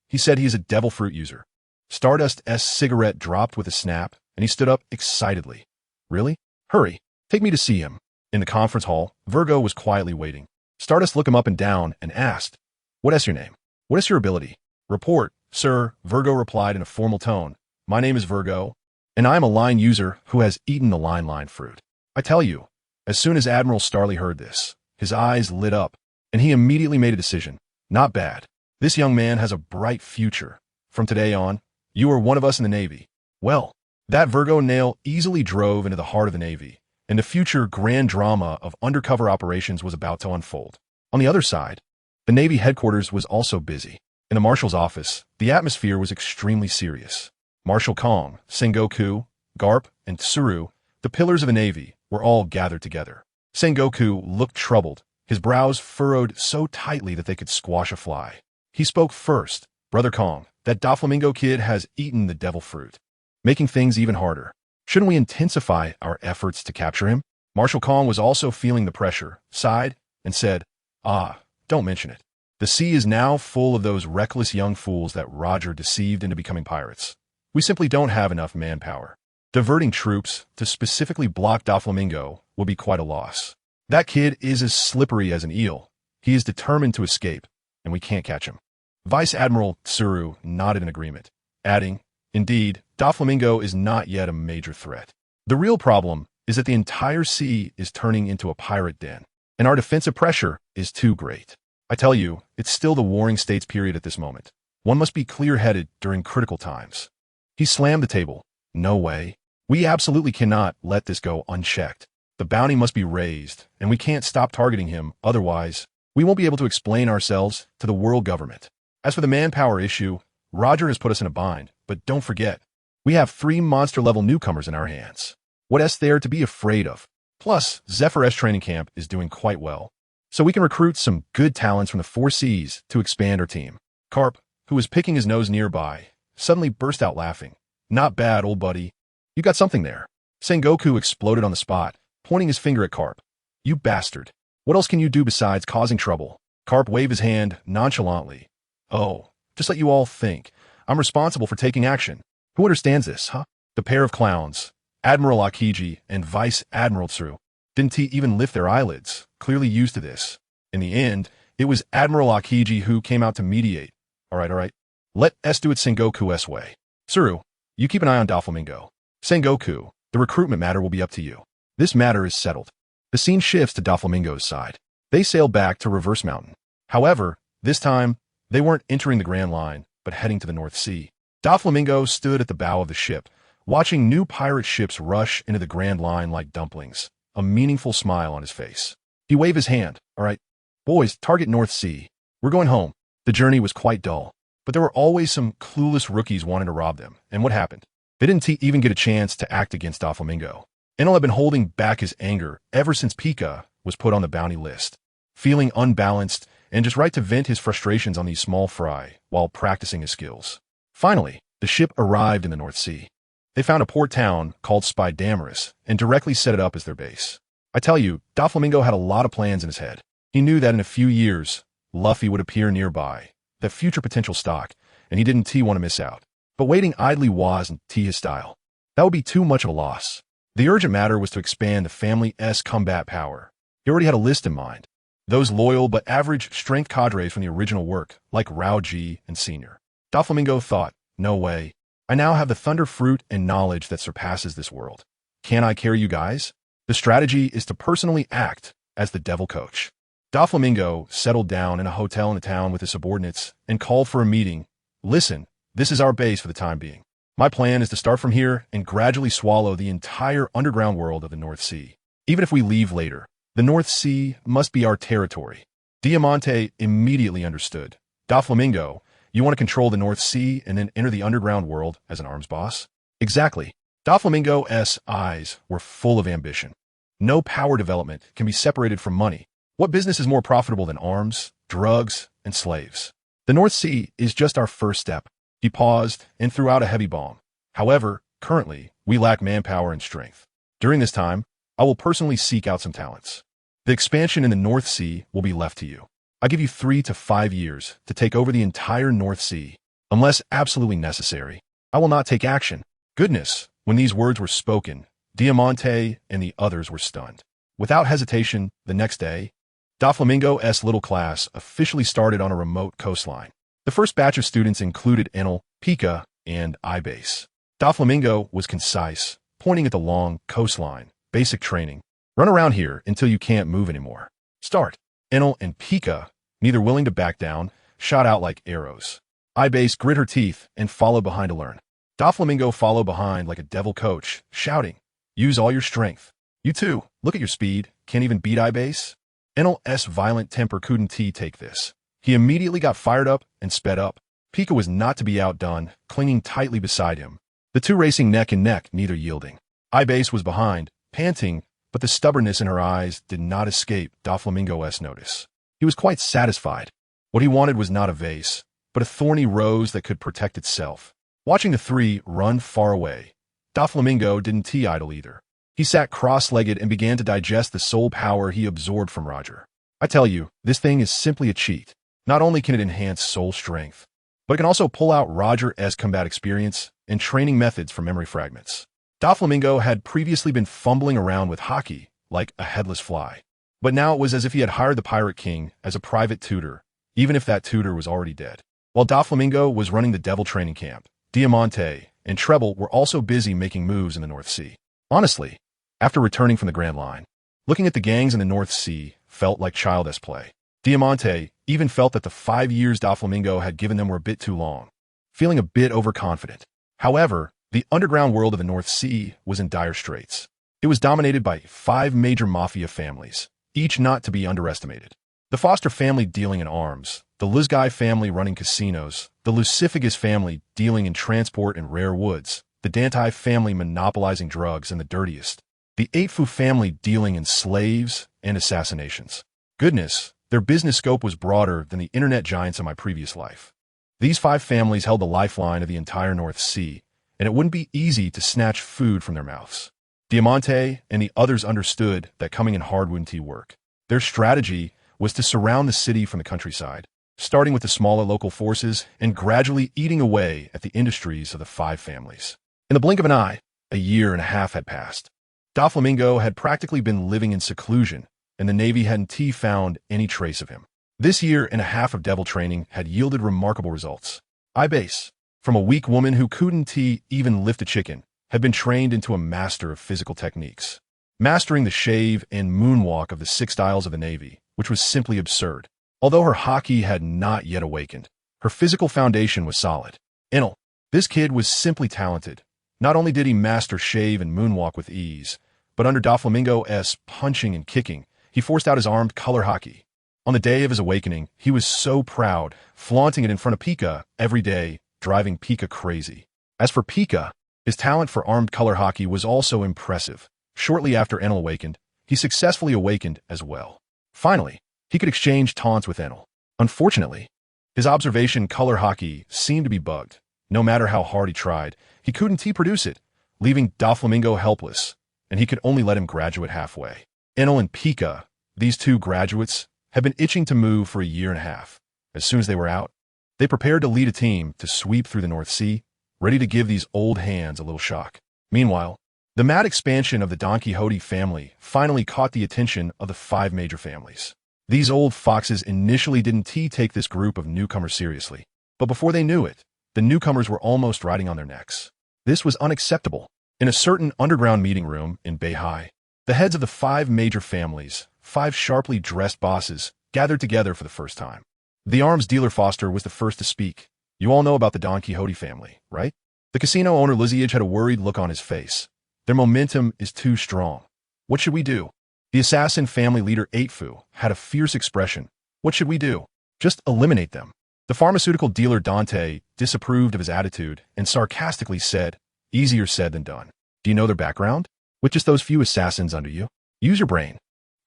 He said he is a devil fruit user. Stardust's cigarette dropped with a snap, and he stood up excitedly. Really? Hurry. Take me to see him. In the conference hall, Virgo was quietly waiting. Stardust looked him up and down and asked, What is your name? What is your ability? Report, sir, Virgo replied in a formal tone. My name is Virgo, and I am a line user who has eaten the line fruit. I tell you, as soon as Admiral Starley heard this, his eyes lit up, and he immediately made a decision. Not bad. This young man has a bright future. From today on, you are one of us in the Navy. Well, that Virgo nail easily drove into the heart of the Navy, and the future grand drama of undercover operations was about to unfold. On the other side, the Navy headquarters was also busy. In the Marshal's office, the atmosphere was extremely serious. Marshal Kong, Sengoku, Garp, and Tsuru, the pillars of the Navy, were all gathered together. Sengoku looked troubled, his brows furrowed so tightly that they could squash a fly. He spoke first. Brother Kong, that Doflamingo kid has eaten the devil fruit, making things even harder. Shouldn't we intensify our efforts to capture him? Marshal Kong was also feeling the pressure, sighed, and said, don't mention it. The sea is now full of those reckless young fools that Roger deceived into becoming pirates. We simply don't have enough manpower. Diverting troops to specifically block Doflamingo will be quite a loss. That kid is as slippery as an eel. He is determined to escape, and we can't catch him. Vice Admiral Tsuru nodded in agreement, adding, indeed, Doflamingo is not yet a major threat. The real problem is that the entire sea is turning into a pirate den, and our defensive pressure is too great. I tell you, it's still the warring states period at this moment. One must be clear-headed during critical times. He slammed the table. No way. We absolutely cannot let this go unchecked. The bounty must be raised, and we can't stop targeting him, otherwise, we won't be able to explain ourselves to the world government. As for the manpower issue, Roger has put us in a bind, but don't forget, we have 3 monster-level newcomers in our hands. What is there to be afraid of? Plus, Zephyr S training camp is doing quite well, so we can recruit some good talents from the 4 Seas to expand our team. Carp, who was picking his nose nearby, suddenly burst out laughing. Not bad, old buddy. You got something there. Sengoku exploded on the spot, pointing his finger at Carp. You bastard. What else can you do besides causing trouble? Carp waved his hand nonchalantly. Oh, just let you all think. I'm responsible for taking action. Who understands this, huh? The pair of clowns, Admiral Akiji and Vice Admiral Tsuru, didn't even lift their eyelids, clearly used to this. In the end, it was Admiral Akiji who came out to mediate. All right. Let us do it Sengoku-s way. Tsuru, you keep an eye on Doflamingo. Sengoku, the recruitment matter will be up to you. This matter is settled. The scene shifts to Doflamingo's side. They sail back to Reverse Mountain. However, this time, they weren't entering the Grand Line, but heading to the North Sea. Doflamingo stood at the bow of the ship, watching new pirate ships rush into the Grand Line like dumplings, a meaningful smile on his face. He waved his hand. All right, boys, target North Sea. We're going home. The journey was quite dull, but there were always some clueless rookies wanting to rob them. And what happened? They didn't even get a chance to act against Doflamingo. Enel had been holding back his anger ever since Pika was put on the bounty list, feeling unbalanced and just right to vent his frustrations on these small fry while practicing his skills. Finally, the ship arrived in the North Sea. They found a port town called Spydamaris and directly set it up as their base. I tell you, Doflamingo had a lot of plans in his head. He knew that in a few years, Luffy would appear nearby, the future potential stock, and he didn't want to miss out. But waiting idly wasn't his style. That would be too much of a loss. The urgent matter was to expand the family's combat power. He already had a list in mind. Those loyal but average strength cadres from the original work, like Rao-Ji and Senior. Doflamingo thought, no way. I now have the thunder fruit and knowledge that surpasses this world. Can I carry you guys? The strategy is to personally act as the devil coach. Doflamingo settled down in a hotel in the town with his subordinates and called for a meeting. Listen, this is our base for the time being. My plan is to start from here and gradually swallow the entire underground world of the North Sea. Even if we leave later, the North Sea must be our territory. Diamante immediately understood. Doflamingo, you want to control the North Sea and then enter the underground world as an arms boss? Exactly. Doflamingo's eyes were full of ambition. No power development can be separated from money. What business is more profitable than arms, drugs, and slaves? The North Sea is just our first step. He paused and threw out a heavy bomb. However, currently, we lack manpower and strength. During this time, I will personally seek out some talents. The expansion in the North Sea will be left to you. I give you 3 to 5 years to take over the entire North Sea. Unless absolutely necessary, I will not take action. Goodness, when these words were spoken, Diamante and the others were stunned. Without hesitation, the next day, Doflamingo's little class officially started on a remote coastline. The first batch of students included Enel, Pika, and Ibase. Doflamingo was concise, pointing at the long coastline. Basic training. Run around here until you can't move anymore. Start. Enel and Pika, neither willing to back down, shot out like arrows. Ibis grit her teeth and followed behind to learn. Doflamingo followed behind like a devil coach, shouting, "Use all your strength. You too, look at your speed. Can't even beat Ibis?" Enel's violent temper couldn't take this. He immediately got fired up and sped up. Pika was not to be outdone, clinging tightly beside him. The two racing neck and neck, neither yielding. Ibis was behind, panting, but the stubbornness in her eyes did not escape Doflamingo's notice. He was quite satisfied. What he wanted was not a vase, but a thorny rose that could protect itself. Watching the three run far away, Doflamingo didn't idle either. He sat cross-legged and began to digest the soul power he absorbed from Roger. I tell you, this thing is simply a cheat. Not only can it enhance soul strength, but it can also pull out Roger's combat experience and training methods from memory fragments. Doflamingo had previously been fumbling around with hockey like a headless fly, but now it was as if he had hired the Pirate King as a private tutor, even if that tutor was already dead. While Doflamingo was running the Devil training camp, Diamante and Treble were also busy making moves in the North Sea. Honestly, after returning from the Grand Line, looking at the gangs in the North Sea felt like childish play. Diamante even felt that the 5 years Doflamingo had given them were a bit too long, feeling a bit overconfident. However, the underground world of the North Sea was in dire straits. It was dominated by 5 major mafia families, each not to be underestimated. The Foster family dealing in arms, the Lizgai family running casinos, the Lucifagus family dealing in transport and rare woods, the Dantai family monopolizing drugs, and the dirtiest, the Eightfu family dealing in slaves and assassinations. Goodness, their business scope was broader than the internet giants of my previous life. These 5 families held the lifeline of the entire North Sea, and it wouldn't be easy to snatch food from their mouths. Diamante and the others understood that coming in hard wouldn't work. Their strategy was to surround the city from the countryside, starting with the smaller local forces and gradually eating away at the industries of the 5 families. In the blink of an eye, a year and a half had passed. Doflamingo had practically been living in seclusion, and the Navy hadn't found any trace of him. This year and a half of devil training had yielded remarkable results. Ibis, from a weak woman who couldn't even lift a chicken, had been trained into a master of physical techniques, mastering the shave and moonwalk of the 6 styles of the Navy, which was simply absurd. Although her hockey had not yet awakened, her physical foundation was solid. Enel, this kid was simply talented. Not only did he master shave and moonwalk with ease, but under Doflamingo's punching and kicking, he forced out his armed color hockey. On the day of his awakening, he was so proud, flaunting it in front of Pika every day, driving Pika crazy. As for Pika, his talent for armed color hockey was also impressive. Shortly after Enel awakened, he successfully awakened as well. Finally, he could exchange taunts with Enel. Unfortunately, his observation color hockey seemed to be bugged. No matter how hard he tried, he couldn't produce it, leaving Doflamingo helpless, and he could only let him graduate halfway. Enel and Pika, these 2 graduates, had been itching to move for a year and a half. As soon as they were out, they prepared to lead a team to sweep through the North Sea, ready to give these old hands a little shock. Meanwhile, the mad expansion of the Donquixote family finally caught the attention of the 5 major families. These old foxes initially didn't take this group of newcomers seriously, but before they knew it, the newcomers were almost riding on their necks. This was unacceptable. In a certain underground meeting room in Beihai, the heads of the 5 major families, 5 sharply dressed bosses, gathered together for the first time. The arms dealer Foster was the first to speak. You all know about the Donquixote family, right? The casino owner Liziage had a worried look on his face. Their momentum is too strong. What should we do? The assassin family leader Eightfu had a fierce expression. What should we do? Just eliminate them. The pharmaceutical dealer Dante disapproved of his attitude and sarcastically said, easier said than done. Do you know their background? With just those few assassins under you? Use your brain.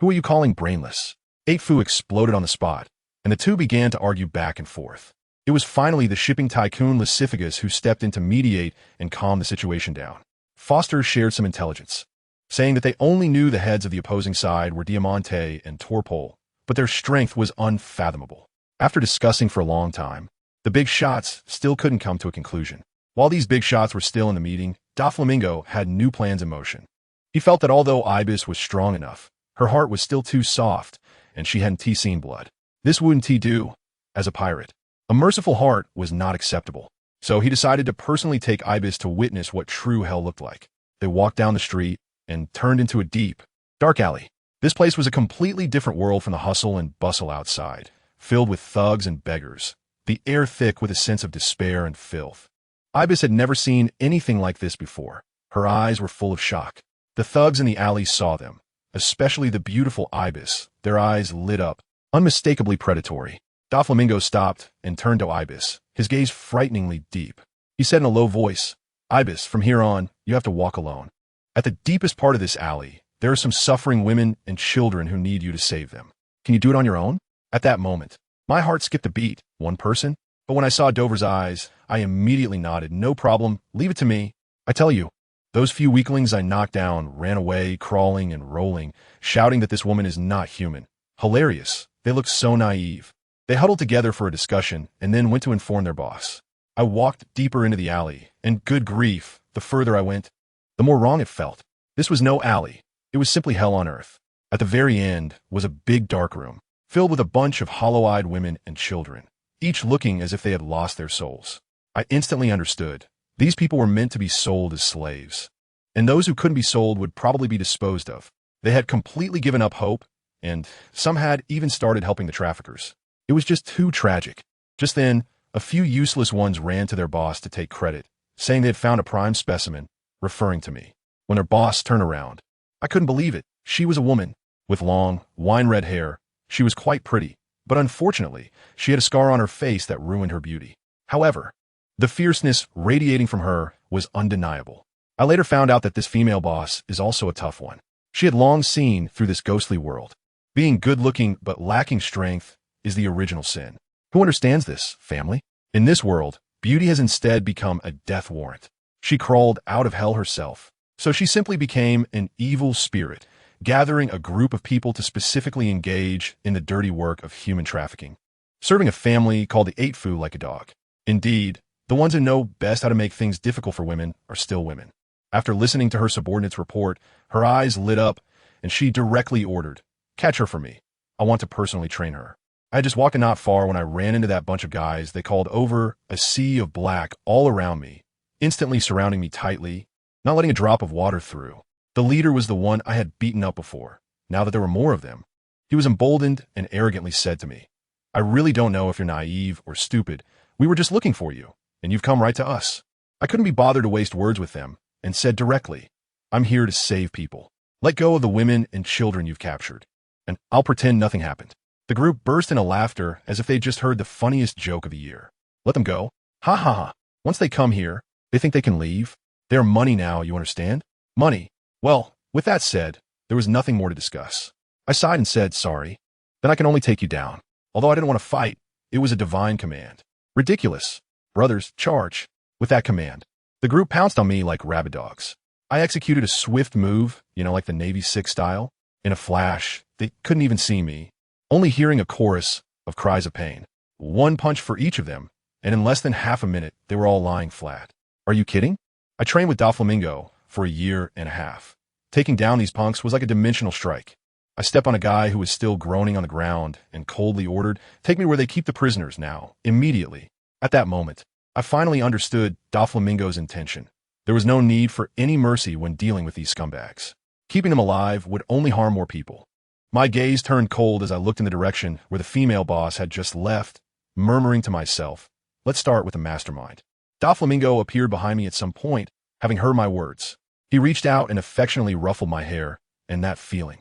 Who are you calling brainless? Eightfu exploded on the spot, and the two began to argue back and forth. It was finally the shipping tycoon Lucifagus who stepped in to mediate and calm the situation down. Foster shared some intelligence, saying that they only knew the heads of the opposing side were Diamante and Torpol, but their strength was unfathomable. After discussing for a long time, the big shots still couldn't come to a conclusion. While these big shots were still in the meeting, Doflamingo had new plans in motion. He felt that although Ibis was strong enough, her heart was still too soft, and she hadn't seen blood. This wouldn't do, as a pirate. A merciful heart was not acceptable. So he decided to personally take Ibis to witness what true hell looked like. They walked down the street and turned into a deep, dark alley. This place was a completely different world from the hustle and bustle outside, filled with thugs and beggars. the air thick with a sense of despair and filth. Ibis had never seen anything like this before. Her eyes were full of shock. The thugs in the alley saw them, especially the beautiful Ibis. Their eyes lit up, unmistakably predatory. Doflamingo stopped and turned to Ibis, his gaze frighteningly deep. He said in a low voice, "Ibis, from here on, you have to walk alone. At the deepest part of this alley, there are some suffering women and children who need you to save them. Can you do it on your own?" At that moment, my heart skipped a beat. One person? But when I saw Dover's eyes, I immediately nodded. "No problem. Leave it to me." I tell you, those few weaklings I knocked down ran away, crawling and rolling, shouting that this woman is not human. Hilarious. They looked so naive. They huddled together for a discussion and then went to inform their boss. I walked deeper into the alley, and good grief, the further I went, the more wrong it felt. This was no alley. It was simply hell on earth. At the very end was a big dark room, filled with a bunch of hollow-eyed women and children, each looking as if they had lost their souls. I instantly understood. These people were meant to be sold as slaves. And those who couldn't be sold would probably be disposed of. They had completely given up hope, and some had even started helping the traffickers. It was just too tragic. Just then, a few useless ones ran to their boss to take credit, saying they had found a prime specimen, referring to me. When their boss turned around, I couldn't believe it. She was a woman, with long, wine-red hair. She was quite pretty, but unfortunately, she had a scar on her face that ruined her beauty. However, the fierceness radiating from her was undeniable. I later found out that this female boss is also a tough one. She had long seen through this ghostly world. Being good-looking but lacking strength is the original sin. Who understands this, family? In this world, beauty has instead become a death warrant. She crawled out of hell herself, so she simply became an evil spirit, gathering a group of people to specifically engage in the dirty work of human trafficking, serving a family called the Eightfu like a dog. Indeed, the ones who know best how to make things difficult for women are still women. After listening to her subordinate's report, her eyes lit up, and she directly ordered, "Catch her for me. I want to personally train her." I had just walked not far when I ran into that bunch of guys. They called over, a sea of black all around me, instantly surrounding me tightly, not letting a drop of water through. The leader was the one I had beaten up before. Now that there were more of them, he was emboldened and arrogantly said to me, "I really don't know if you're naive or stupid. We were just looking for you, and you've come right to us." I couldn't be bothered to waste words with them, and said directly, "I'm here to save people. Let go of the women and children you've captured, and I'll pretend nothing happened." The group burst into laughter as if they'd just heard the funniest joke of the year. "Let them go? Ha ha ha. Once they come here, they think they can leave? They're money now, you understand? Money." Well, with that said, there was nothing more to discuss. I sighed and said, "Sorry. Then I can only take you down." Although I didn't want to fight, it was a divine command. Ridiculous. Brothers, charge. With that command, the group pounced on me like rabid dogs. I executed a swift move, like the Navy SIG style. In a flash, they couldn't even see me, only hearing a chorus of cries of pain. One punch for each of them, and in less than half a minute, they were all lying flat. Are you kidding? I trained with Doflamingo for a year and a half. Taking down these punks was like a dimensional strike. I stepped on a guy who was still groaning on the ground and coldly ordered, "Take me where they keep the prisoners now, immediately." At that moment, I finally understood Doflamingo's intention. There was no need for any mercy when dealing with these scumbags. Keeping them alive would only harm more people. My gaze turned cold as I looked in the direction where the female boss had just left, murmuring to myself, "Let's start with the mastermind." Doflamingo appeared behind me at some point, having heard my words. He reached out and affectionately ruffled my hair, and that feeling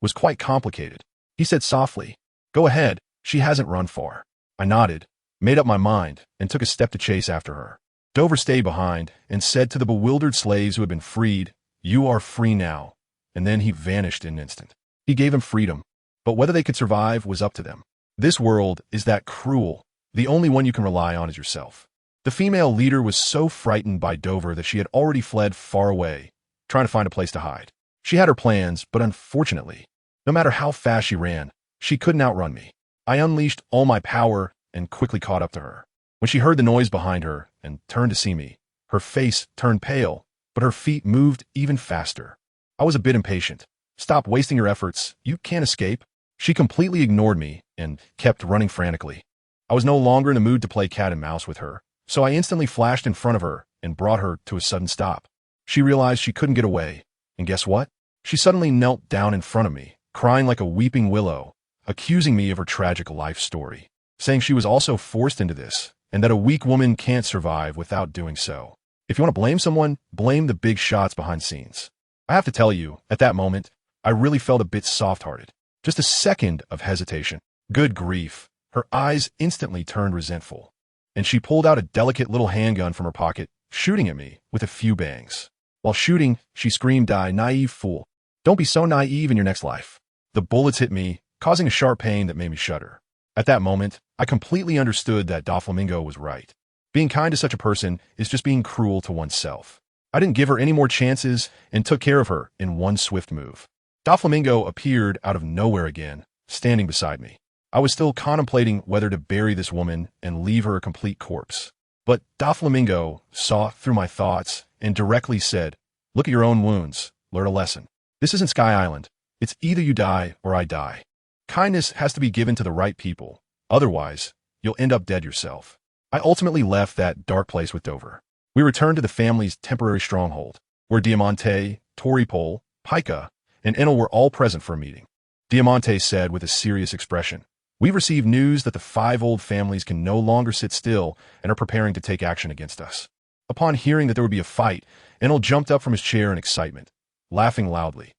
was quite complicated. He said softly, "Go ahead, she hasn't run far." I nodded, made up my mind, and took a step to chase after her. Dover stayed behind and said to the bewildered slaves who had been freed, "You are free now," and then he vanished in an instant. He gave them freedom, but whether they could survive was up to them. This world is that cruel. The only one you can rely on is yourself. The female leader was so frightened by Dover that she had already fled far away, trying to find a place to hide. She had her plans, but unfortunately, no matter how fast she ran, she couldn't outrun me. I unleashed all my power and quickly caught up to her. When she heard the noise behind her and turned to see me, her face turned pale, but her feet moved even faster. I was a bit impatient. "Stop wasting your efforts. You can't escape." She completely ignored me and kept running frantically. I was no longer in the mood to play cat and mouse with her, so I instantly flashed in front of her and brought her to a sudden stop. She realized she couldn't get away, and guess what? She suddenly knelt down in front of me, crying like a weeping willow, accusing me of her tragic life story. saying she was also forced into this, and that a weak woman can't survive without doing so. If you want to blame someone, blame the big shots behind scenes. I have to tell you, at that moment, I really felt a bit soft-hearted. Just a second of hesitation. Good grief. Her eyes instantly turned resentful, and she pulled out a delicate little handgun from her pocket, shooting at me with a few bangs. While shooting, she screamed, "Die, naive fool. Don't be so naive in your next life." The bullets hit me, causing a sharp pain that made me shudder. At that moment, I completely understood that Doflamingo was right. Being kind to such a person is just being cruel to oneself. I didn't give her any more chances and took care of her in one swift move. Doflamingo appeared out of nowhere again, standing beside me. I was still contemplating whether to bury this woman and leave her a complete corpse. But Doflamingo saw through my thoughts and directly said, "Look at your own wounds. Learn a lesson. This isn't Sky Island. It's either you die or I die. Kindness has to be given to the right people. Otherwise, you'll end up dead yourself." I ultimately left that dark place with Dover. We returned to the family's temporary stronghold, where Diamante, Toripole, Pika, and Enel were all present for a meeting. Diamante said with a serious expression, "We've received news that the 5 old families can no longer sit still and are preparing to take action against us." Upon hearing that there would be a fight, Enel jumped up from his chair in excitement, laughing loudly.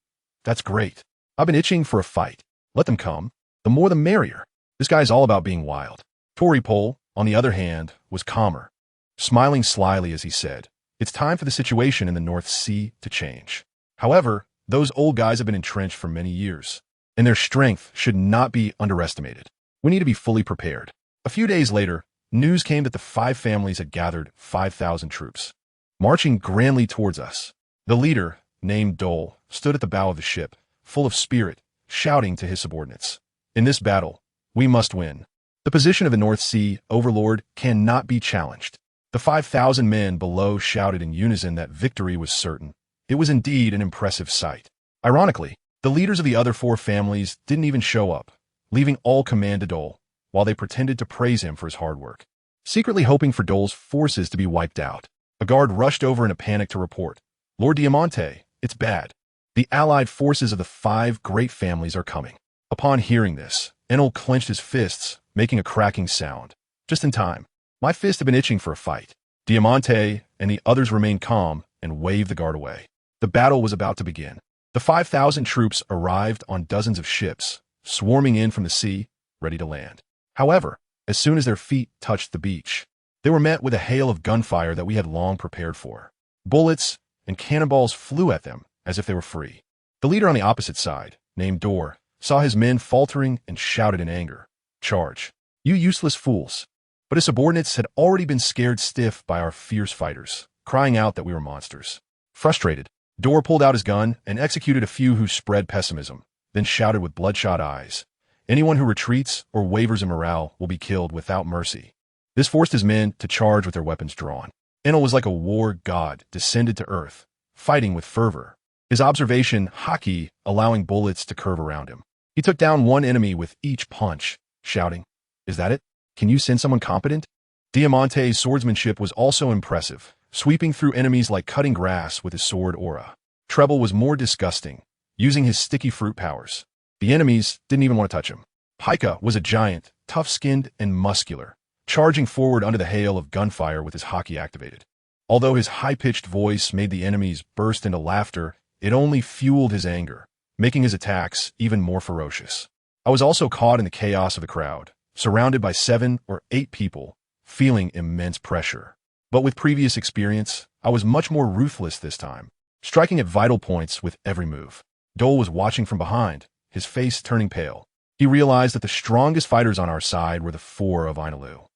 "That's great. I've been itching for a fight. Let them come. The more the merrier. This guy's all about being wild." Toripole, on the other hand, was calmer, smiling slyly as he said, "It's time for the situation in the North Sea to change. However, those old guys have been entrenched for many years, and their strength should not be underestimated. We need to be fully prepared." A few days later, news came that the 5 families had gathered 5,000 troops, marching grandly towards us. The leader, named Dole, stood at the bow of the ship, full of spirit, shouting to his subordinates, "In this battle, we must win. The position of the North Sea overlord cannot be challenged." The 5,000 men below shouted in unison that victory was certain. It was indeed an impressive sight. Ironically, the leaders of the other 4 families didn't even show up, leaving all command to Dole, while they pretended to praise him for his hard work. Secretly hoping for Dole's forces to be wiped out, a guard rushed over in a panic to report, "Lord Diamante, it's bad. The allied forces of the 5 great families are coming." Upon hearing this, Enel clenched his fists, making a cracking sound. Just in time. My fist had been itching for a fight. Diamante and the others remained calm and waved the guard away. The battle was about to begin. The 5,000 troops arrived on dozens of ships, swarming in from the sea, ready to land. However, as soon as their feet touched the beach, they were met with a hail of gunfire that we had long prepared for. Bullets and cannonballs flew at them as if they were free. The leader on the opposite side, named Dor, saw his men faltering and shouted in anger, "Charge, you useless fools." But his subordinates had already been scared stiff by our fierce fighters, crying out that we were monsters. Frustrated, Dor pulled out his gun and executed a few who spread pessimism, then shouted with bloodshot eyes, "Anyone who retreats or wavers in morale will be killed without mercy." This forced his men to charge with their weapons drawn. Enel was like a war god descended to earth, fighting with fervor. His observation, Haki, allowing bullets to curve around him. He took down one enemy with each punch, shouting, "Is that it? Can you send someone competent?" Diamante's swordsmanship was also impressive, sweeping through enemies like cutting grass with his sword aura. Treble was more disgusting, using his sticky fruit powers. The enemies didn't even want to touch him. Pika was a giant, tough-skinned and muscular, charging forward under the hail of gunfire with his Haki activated. Although his high-pitched voice made the enemies burst into laughter, it only fueled his anger, making his attacks even more ferocious. I was also caught in the chaos of the crowd, surrounded by 7 or 8 people, feeling immense pressure. But with previous experience, I was much more ruthless this time, striking at vital points with every move. Dole was watching from behind, his face turning pale. He realized that the strongest fighters on our side were the 4 of Ainalu.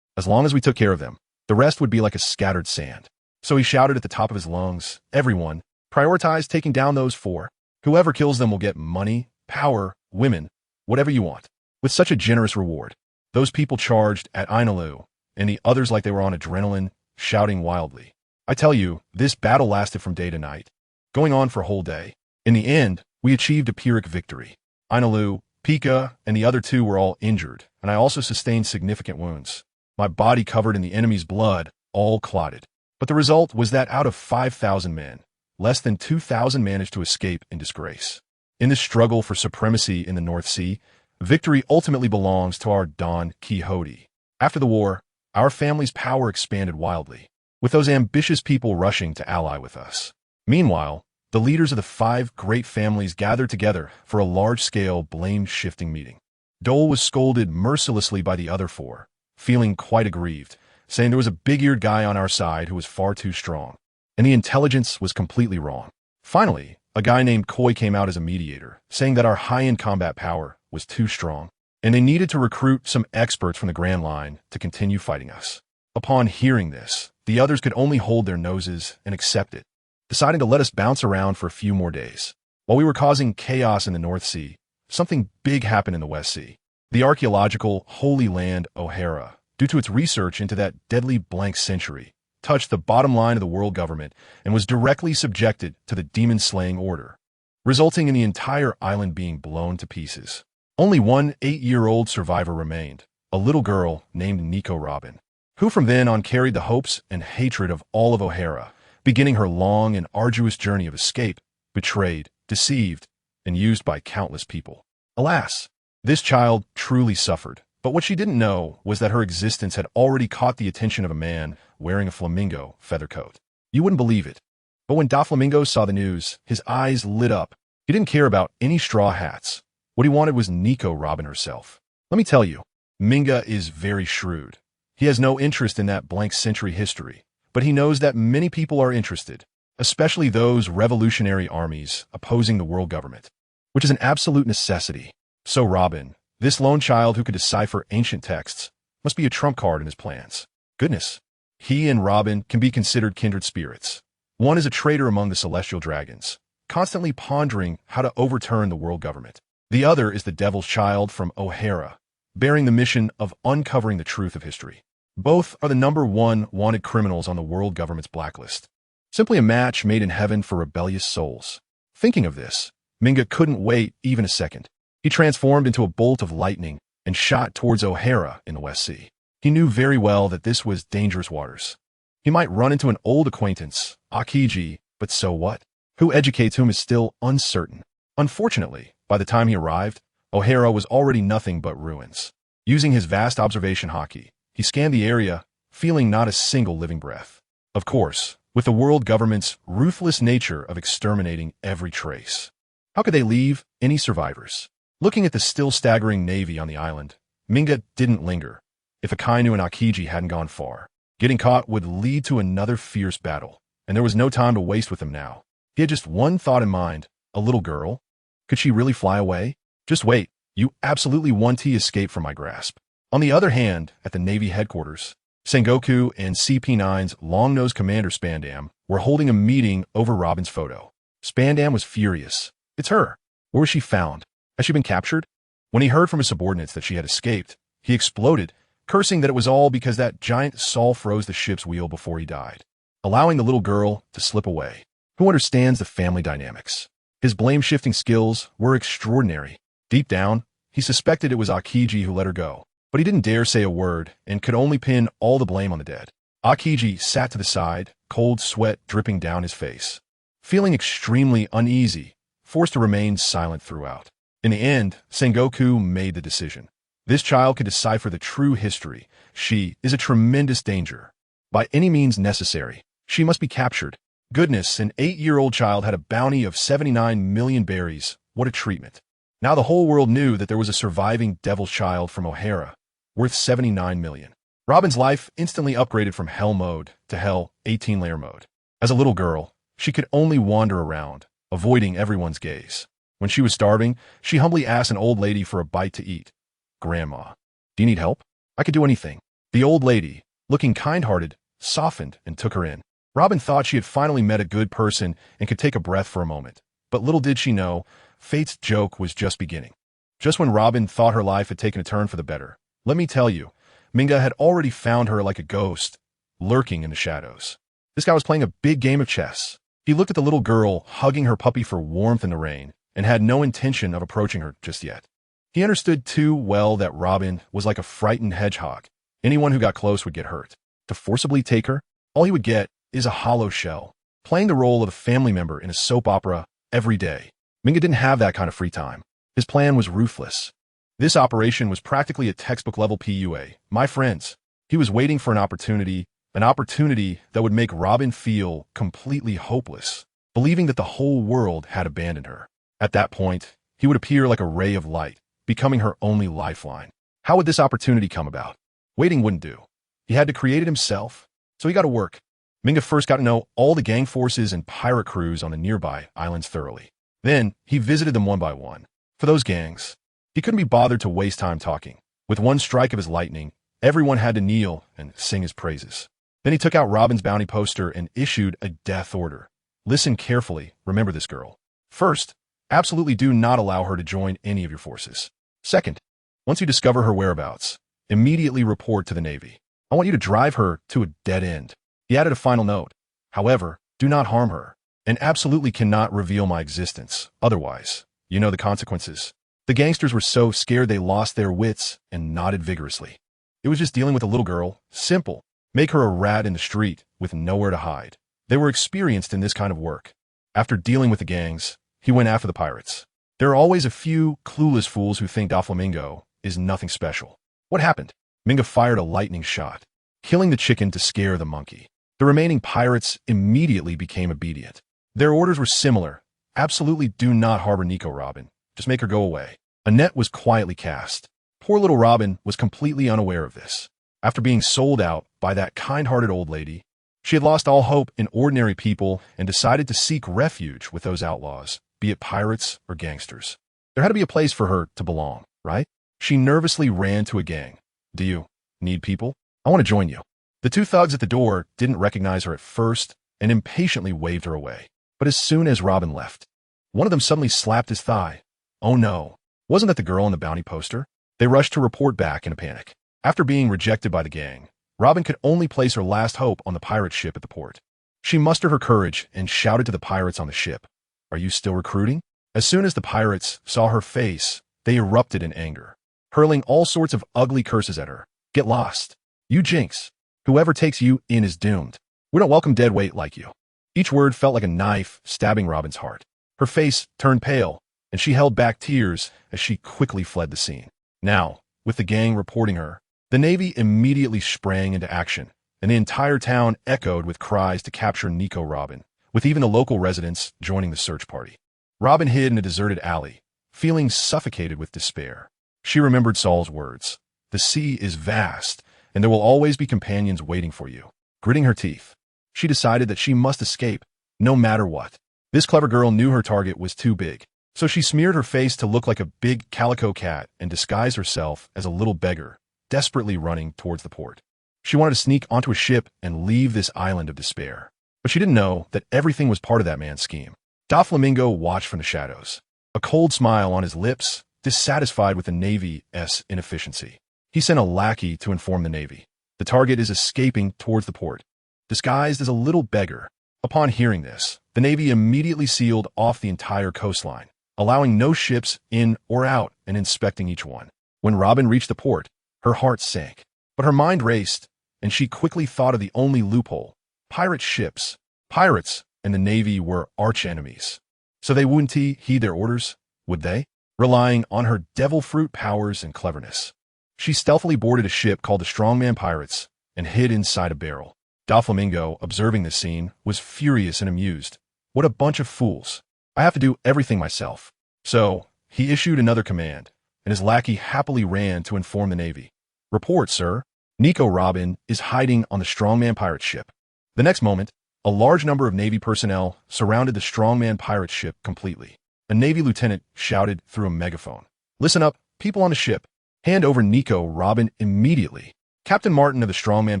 As long as we took care of them, the rest would be like a scattered sand. So he shouted at the top of his lungs, "Everyone, prioritize taking down those 4. Whoever kills them will get money, power, women, whatever you want." With such a generous reward, those people charged at Ainalu, and the others like they were on adrenaline, shouting wildly. I tell you, this battle lasted from day to night, going on for a whole day. In the end, we achieved a Pyrrhic victory. Ainalu, Pika, and the other 2 were all injured, and I also sustained significant wounds. My body covered in the enemy's blood, all clotted. But the result was that out of 5,000 men, less than 2,000 managed to escape in disgrace. In this struggle for supremacy in the North Sea, Victory ultimately belongs to our Don Quixote. After the war, our family's power expanded wildly, with those ambitious people rushing to ally with us. Meanwhile, the leaders of the 5 great families gathered together for a large-scale blame-shifting meeting. Dole was scolded mercilessly by the other 4, feeling quite aggrieved, saying there was a big-eared guy on our side who was far too strong, and the intelligence was completely wrong. Finally, a guy named Coy came out as a mediator, saying that our high-end combat power was too strong, and they needed to recruit some experts from the Grand Line to continue fighting us. Upon hearing this, the others could only hold their noses and accept it, deciding to let us bounce around for a few more days. While we were causing chaos in the North Sea, something big happened in the West Sea. The archaeological Holy Land O'Hara, due to its research into that deadly blank century, touched the bottom line of the world government and was directly subjected to the demon-slaying order, resulting in the entire island being blown to pieces. Only one 8-year-old survivor remained, a little girl named Nico Robin, who from then on carried the hopes and hatred of all of O'Hara, beginning her long and arduous journey of escape, betrayed, deceived, and used by countless people. Alas, this child truly suffered, but what she didn't know was that her existence had already caught the attention of a man wearing a flamingo feather coat. You wouldn't believe it, but when Doflamingo saw the news, his eyes lit up. He didn't care about any straw hats. What he wanted was Nico Robin herself. Let me tell you, Minga is very shrewd. He has no interest in that blank century history, but he knows that many people are interested, especially those revolutionary armies opposing the world government, which is an absolute necessity. So Robin, this lone child who could decipher ancient texts, must be a trump card in his plans. Goodness, he and Robin can be considered kindred spirits. One is a traitor among the celestial dragons, constantly pondering how to overturn the world government. The other is the devil's child from O'Hara, bearing the mission of uncovering the truth of history. Both are the #1 wanted criminals on the world government's blacklist. Simply a match made in heaven for rebellious souls. Thinking of this, Minga couldn't wait even a second. He transformed into a bolt of lightning and shot towards O'Hara in the West Sea. He knew very well that this was dangerous waters. He might run into an old acquaintance, Akiji, but so what? Who educates whom is still uncertain. Unfortunately, by the time he arrived, O'Hara was already nothing but ruins. Using his vast observation hockey, he scanned the area, feeling not a single living breath. Of course, with the world government's ruthless nature of exterminating every trace. How could they leave any survivors? Looking at the still staggering navy on the island, Minga didn't linger. If Akainu and Akiji hadn't gone far, getting caught would lead to another fierce battle, and there was no time to waste with them now. He had just one thought in mind, a little girl. Could she really fly away? Just wait, you absolutely want to escape from my grasp. On the other hand, at the Navy headquarters, Sengoku and CP9's long-nosed commander Spandam were holding a meeting over Robin's photo. Spandam was furious. It's her. Where was she found? Has she been captured? When he heard from his subordinates that she had escaped, he exploded, cursing that it was all because that giant Saul froze the ship's wheel before he died, allowing the little girl to slip away. Who understands the family dynamics? His blame-shifting skills were extraordinary. Deep down, he suspected it was Akiji who let her go, but he didn't dare say a word and could only pin all the blame on the dead. Akiji sat to the side, cold sweat dripping down his face, feeling extremely uneasy, forced to remain silent throughout. In the end, Sengoku made the decision. This child could decipher the true history. She is a tremendous danger. By any means necessary, she must be captured. Goodness, an 8-year-old child had a bounty of 79 million berries. What a treatment. Now the whole world knew that there was a surviving devil's child from O'Hara, worth 79 million. Robin's life instantly upgraded from Hell mode to Hell 18-layer mode. As a little girl, she could only wander around, avoiding everyone's gaze. When she was starving, she humbly asked an old lady for a bite to eat. "Grandma, do you need help? I could do anything." The old lady, looking kind-hearted, softened and took her in. Robin thought she had finally met a good person and could take a breath for a moment. But little did she know, fate's joke was just beginning. Just when Robin thought her life had taken a turn for the better, let me tell you, Minga had already found her like a ghost, lurking in the shadows. This guy was playing a big game of chess. He looked at the little girl hugging her puppy for warmth in the rain and had no intention of approaching her just yet. He understood too well that Robin was like a frightened hedgehog. Anyone who got close would get hurt. To forcibly take her, all he would get is a hollow shell, playing the role of a family member in a soap opera every day. Minga didn't have that kind of free time. His plan was ruthless. This operation was practically a textbook-level PUA. My friends, he was waiting for an opportunity that would make Robin feel completely hopeless, believing that the whole world had abandoned her. At that point, he would appear like a ray of light, becoming her only lifeline. How would this opportunity come about? Waiting wouldn't do. He had to create it himself, so he got to work. Minga first got to know all the gang forces and pirate crews on the nearby islands thoroughly. Then, he visited them one by one. For those gangs, he couldn't be bothered to waste time talking. With one strike of his lightning, everyone had to kneel and sing his praises. Then he took out Robin's bounty poster and issued a death order. Listen carefully, remember this girl. First, absolutely do not allow her to join any of your forces. Second, once you discover her whereabouts, immediately report to the Navy. I want you to drive her to a dead end. He added a final note. However, do not harm her, and absolutely cannot reveal my existence. Otherwise, you know the consequences. The gangsters were so scared they lost their wits and nodded vigorously. It was just dealing with a little girl. Simple. Make her a rat in the street with nowhere to hide. They were experienced in this kind of work. After dealing with the gangs, he went after the pirates. There are always a few clueless fools who think Doflamingo is nothing special. What happened? Minga fired a lightning shot, killing the chicken to scare the monkey. The remaining pirates immediately became obedient. Their orders were similar. Absolutely do not harbor Nico Robin. Just make her go away. A net was quietly cast. Poor little Robin was completely unaware of this. After being sold out by that kind-hearted old lady, she had lost all hope in ordinary people and decided to seek refuge with those outlaws, be it pirates or gangsters. There had to be a place for her to belong, right? She nervously ran to a gang. Do you need people? I want to join you. The two thugs at the door didn't recognize her at first and impatiently waved her away. But as soon as Robin left, one of them suddenly slapped his thigh. Oh no, wasn't that the girl on the bounty poster? They rushed to report back in a panic. After being rejected by the gang, Robin could only place her last hope on the pirate ship at the port. She mustered her courage and shouted to the pirates on the ship, "Are you still recruiting?" As soon as the pirates saw her face, they erupted in anger, hurling all sorts of ugly curses at her. Get lost. You jinx. Whoever takes you in is doomed. We don't welcome dead weight like you. Each word felt like a knife stabbing Robin's heart. Her face turned pale, and she held back tears as she quickly fled the scene. Now, with the gang reporting her, the Navy immediately sprang into action, and the entire town echoed with cries to capture Nico Robin, with even the local residents joining the search party. Robin hid in a deserted alley, feeling suffocated with despair. She remembered Saul's words, "The sea is vast, and there will always be companions waiting for you." Gritting her teeth, she decided that she must escape, no matter what. This clever girl knew her target was too big, so she smeared her face to look like a big calico cat and disguised herself as a little beggar, desperately running towards the port. She wanted to sneak onto a ship and leave this island of despair. But she didn't know that everything was part of that man's scheme. Doflamingo watched from the shadows, a cold smile on his lips, dissatisfied with the Navy's inefficiency. He sent a lackey to inform the Navy. The target is escaping towards the port, disguised as a little beggar. Upon hearing this, the Navy immediately sealed off the entire coastline, allowing no ships in or out and inspecting each one. When Robin reached the port, her heart sank, but her mind raced, and she quickly thought of the only loophole. Pirate ships. Pirates and the Navy were arch-enemies. So they wouldn't heed their orders, would they? Relying on her devil fruit powers and cleverness, she stealthily boarded a ship called the Strongman Pirates and hid inside a barrel. Doflamingo, observing this scene, was furious and amused. What a bunch of fools. I have to do everything myself. So, he issued another command, and his lackey happily ran to inform the Navy. Report, sir. Nico Robin is hiding on the Strongman Pirate ship. The next moment, a large number of Navy personnel surrounded the Strongman Pirate ship completely. A Navy lieutenant shouted through a megaphone, "Listen up, people on the ship. Hand over Nico Robin immediately." Captain Martin of the Strongman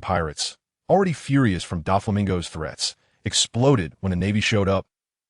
Pirates, already furious from Doflamingo's threats, exploded when the Navy showed up.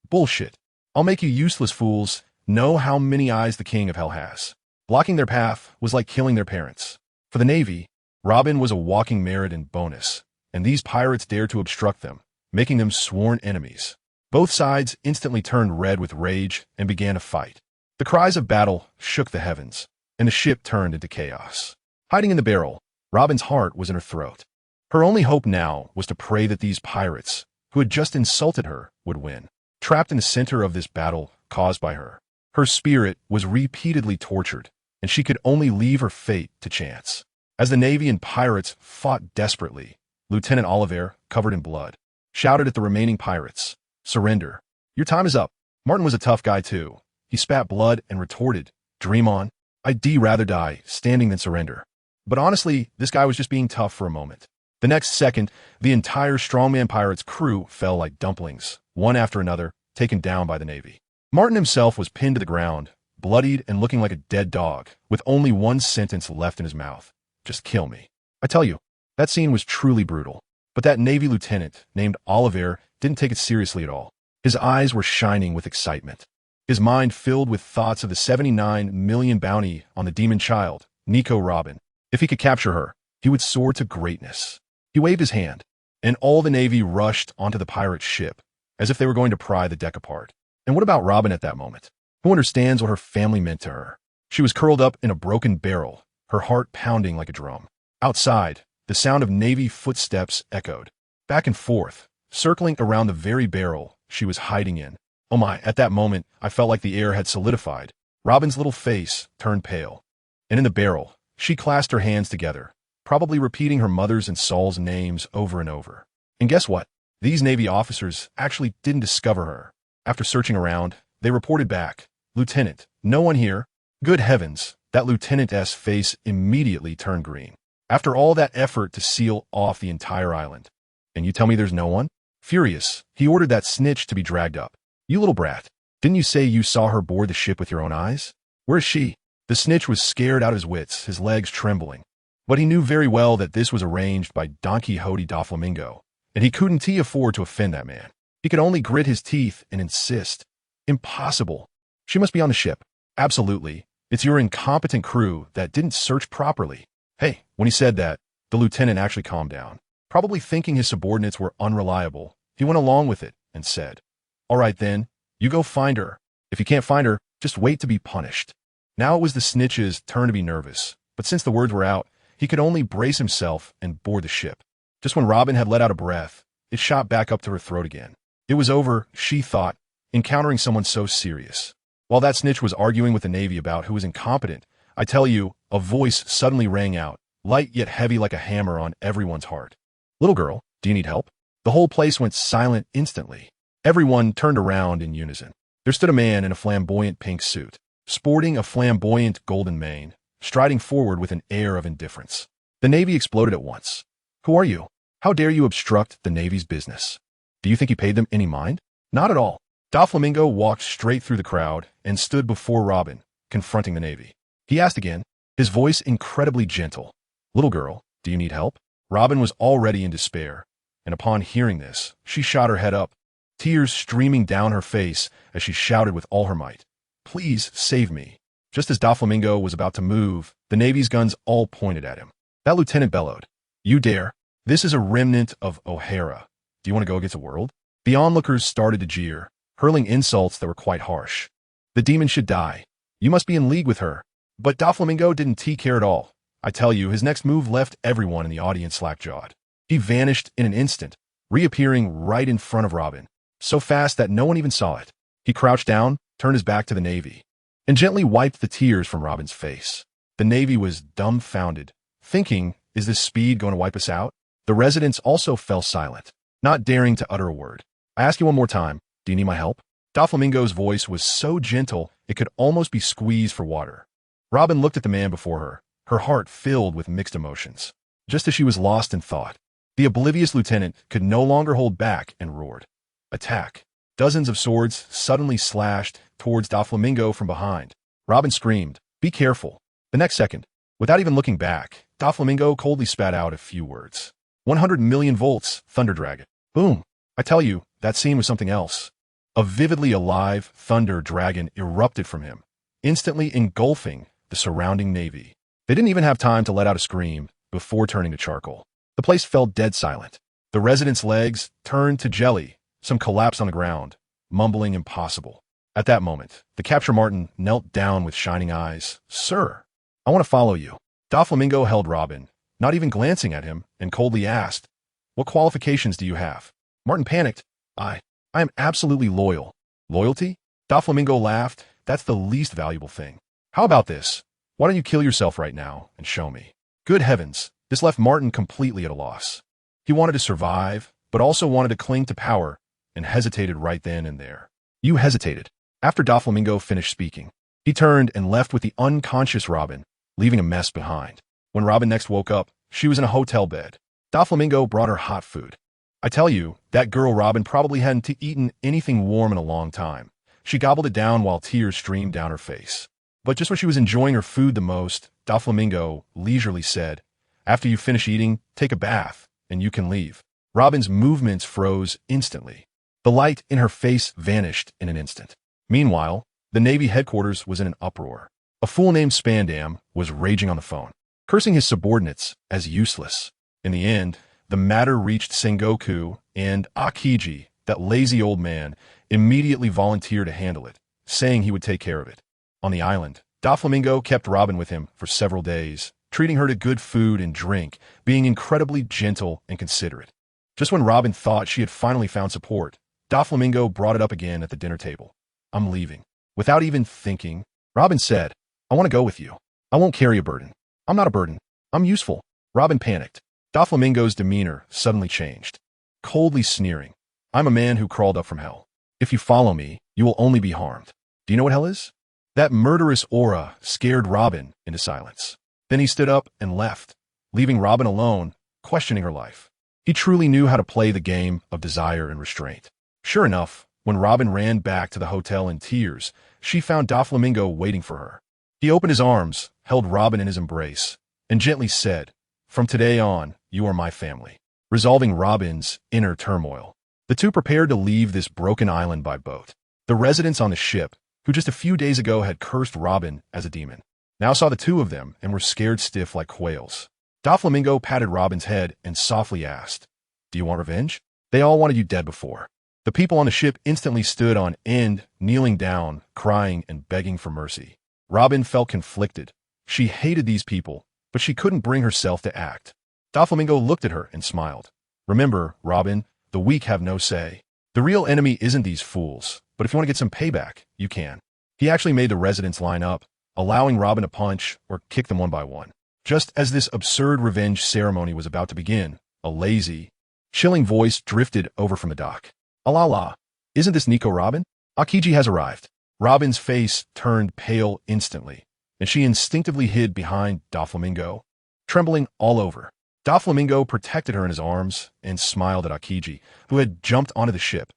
Bullshit. I'll make you useless fools know how many eyes the King of Hell has. Blocking their path was like killing their parents. For the Navy, Robin was a walking merit and bonus, and these pirates dared to obstruct them, making them sworn enemies. Both sides instantly turned red with rage and began a fight. The cries of battle shook the heavens, and the ship turned into chaos. Hiding in the barrel, Robin's heart was in her throat. Her only hope now was to pray that these pirates, who had just insulted her, would win. Trapped in the center of this battle caused by her, her spirit was repeatedly tortured, and she could only leave her fate to chance. As the Navy and pirates fought desperately, Lieutenant Oliver, covered in blood, shouted at the remaining pirates, "Surrender. Your time is up." Martin was a tough guy too. He spat blood and retorted, "Dream on. I'd rather die standing than surrender." But honestly, this guy was just being tough for a moment. The next second, the entire strongman pirate's crew fell like dumplings, one after another, taken down by the Navy. Martin himself was pinned to the ground, bloodied and looking like a dead dog, with only one sentence left in his mouth: "Just kill me." I tell you, that scene was truly brutal. But that Navy lieutenant, named Oliver, didn't take it seriously at all. His eyes were shining with excitement. His mind filled with thoughts of the 79 million bounty on the demon child, Nico Robin. If he could capture her, he would soar to greatness. He waved his hand, and all the Navy rushed onto the pirate ship, as if they were going to pry the deck apart. And what about Robin at that moment? Who understands what her family meant to her? She was curled up in a broken barrel, her heart pounding like a drum. Outside, the sound of Navy footsteps echoed, back and forth, circling around the very barrel she was hiding in. Oh my, at that moment, I felt like the air had solidified. Robin's little face turned pale. And in the barrel, she clasped her hands together, probably repeating her mother's and Saul's names over and over. And guess what? These Navy officers actually didn't discover her. After searching around, they reported back, "Lieutenant, no one here." Good heavens, that lieutenant's face immediately turned green. After all that effort to seal off the entire island. And you tell me there's no one? Furious, he ordered that snitch to be dragged up. "You little brat, didn't you say you saw her board the ship with your own eyes? Where is she?" The snitch was scared out of his wits, his legs trembling. But he knew very well that this was arranged by Donquixote Doflamingo, and he couldn't afford to offend that man. He could only grit his teeth and insist. "Impossible. She must be on the ship." "Absolutely. It's your incompetent crew that didn't search properly." Hey, when he said that, the lieutenant actually calmed down. Probably thinking his subordinates were unreliable, he went along with it and said, "All right then, you go find her. If you can't find her, just wait to be punished." Now it was the snitch's turn to be nervous, but since the words were out, he could only brace himself and board the ship. Just when Robin had let out a breath, it shot back up to her throat again. It was over, she thought, encountering someone so serious. While that snitch was arguing with the Navy about who was incompetent, I tell you, a voice suddenly rang out, light yet heavy like a hammer on everyone's heart. "Little girl, do you need help?" The whole place went silent instantly. Everyone turned around in unison. There stood a man in a flamboyant pink suit, sporting a flamboyant golden mane, striding forward with an air of indifference. The Navy exploded at once. "Who are you? How dare you obstruct the Navy's business?" Do you think he paid them any mind? Not at all. Doflamingo walked straight through the crowd and stood before Robin, confronting the Navy. He asked again, his voice incredibly gentle, "Little girl, do you need help?" Robin was already in despair, and upon hearing this, she shot her head up, tears streaming down her face as she shouted with all her might, "Please save me." Just as Doflamingo was about to move, the Navy's guns all pointed at him. That lieutenant bellowed, "You dare? This is a remnant of O'Hara. Do you want to go against the world?" The onlookers started to jeer, hurling insults that were quite harsh. "The demon should die. You must be in league with her." But Doflamingo didn't care at all. I tell you, his next move left everyone in the audience slack-jawed. He vanished in an instant, reappearing right in front of Robin, so fast that no one even saw it. He crouched down, turned his back to the Navy, and gently wiped the tears from Robin's face. The Navy was dumbfounded, thinking, is this speed going to wipe us out? The residents also fell silent, not daring to utter a word. "I ask you one more time, do you need my help?" Doflamingo's voice was so gentle it could almost be squeezed for water. Robin looked at the man before her heart filled with mixed emotions. Just as she was lost in thought, the oblivious lieutenant could no longer hold back and roared, "Attack!" Dozens of swords suddenly slashed towards Doflamingo from behind. Robin screamed, "Be careful!" The next second, without even looking back, Doflamingo coldly spat out a few words. 100 million volts, Thunder Dragon. Boom! I tell you, that scene was something else. A vividly alive Thunder Dragon erupted from him, instantly engulfing the surrounding Navy. They didn't even have time to let out a scream before turning to charcoal. The place fell dead silent. The residents' legs turned to jelly. Some collapsed on the ground, mumbling impossible. At that moment, the capture Martin knelt down with shining eyes. "Sir, I want to follow you." Doflamingo held Robin, not even glancing at him, and coldly asked, "What qualifications do you have?" Martin panicked. I am absolutely loyal." "Loyalty?" Doflamingo laughed. "That's the least valuable thing. How about this? Why don't you kill yourself right now and show me? Good heavens, this left Martin completely at a loss. He wanted to survive, but also wanted to cling to power, and hesitated right then and there. You hesitated. After Doflamingo finished speaking, he turned and left with the unconscious Robin, leaving a mess behind. When Robin next woke up, she was in a hotel bed. Doflamingo brought her hot food. I tell you, that girl Robin probably hadn't eaten anything warm in a long time. She gobbled it down while tears streamed down her face. But just when she was enjoying her food the most, Doflamingo leisurely said, "After you finish eating, take a bath, and you can leave." Robin's movements froze instantly. The light in her face vanished in an instant. Meanwhile, the Navy headquarters was in an uproar. A fool named Spandam was raging on the phone, cursing his subordinates as useless. In the end, the matter reached Sengoku, and Akiji, that lazy old man, immediately volunteered to handle it, saying he would take care of it. On the island, Doflamingo kept Robin with him for several days, treating her to good food and drink, being incredibly gentle and considerate. Just when Robin thought she had finally found support, Doflamingo brought it up again at the dinner table. "I'm leaving." Without even thinking, Robin said, "I want to go with you. I won't carry a burden." "I'm not a burden. I'm useful." Robin panicked. Doflamingo's demeanor suddenly changed. Coldly sneering, "I'm a man who crawled up from hell. If you follow me, you will only be harmed. Do you know what hell is?" That murderous aura scared Robin into silence. Then he stood up and left, leaving Robin alone, questioning her life. He truly knew how to play the game of desire and restraint. Sure enough, when Robin ran back to the hotel in tears, she found Doflamingo waiting for her. He opened his arms, held Robin in his embrace, and gently said, "From today on, you are my family," resolving Robin's inner turmoil. The two prepared to leave this broken island by boat. The residents on the ship, who just a few days ago had cursed Robin as a demon, now saw the two of them and were scared stiff like quails. Doflamingo patted Robin's head and softly asked, "Do you want revenge? They all wanted you dead before." The people on the ship instantly stood on end, kneeling down, crying and begging for mercy. Robin felt conflicted. She hated these people, but she couldn't bring herself to act. Doflamingo looked at her and smiled. "Remember, Robin, the weak have no say. The real enemy isn't these fools, but if you want to get some payback, you can." He actually made the residents line up, allowing Robin to punch or kick them one by one. Just as this absurd revenge ceremony was about to begin, a lazy, chilling voice drifted over from the dock. "Alala, isn't this Nico Robin? Akiji has arrived." Robin's face turned pale instantly, and she instinctively hid behind Doflamingo, trembling all over. Doflamingo protected her in his arms and smiled at Akiji, who had jumped onto the ship.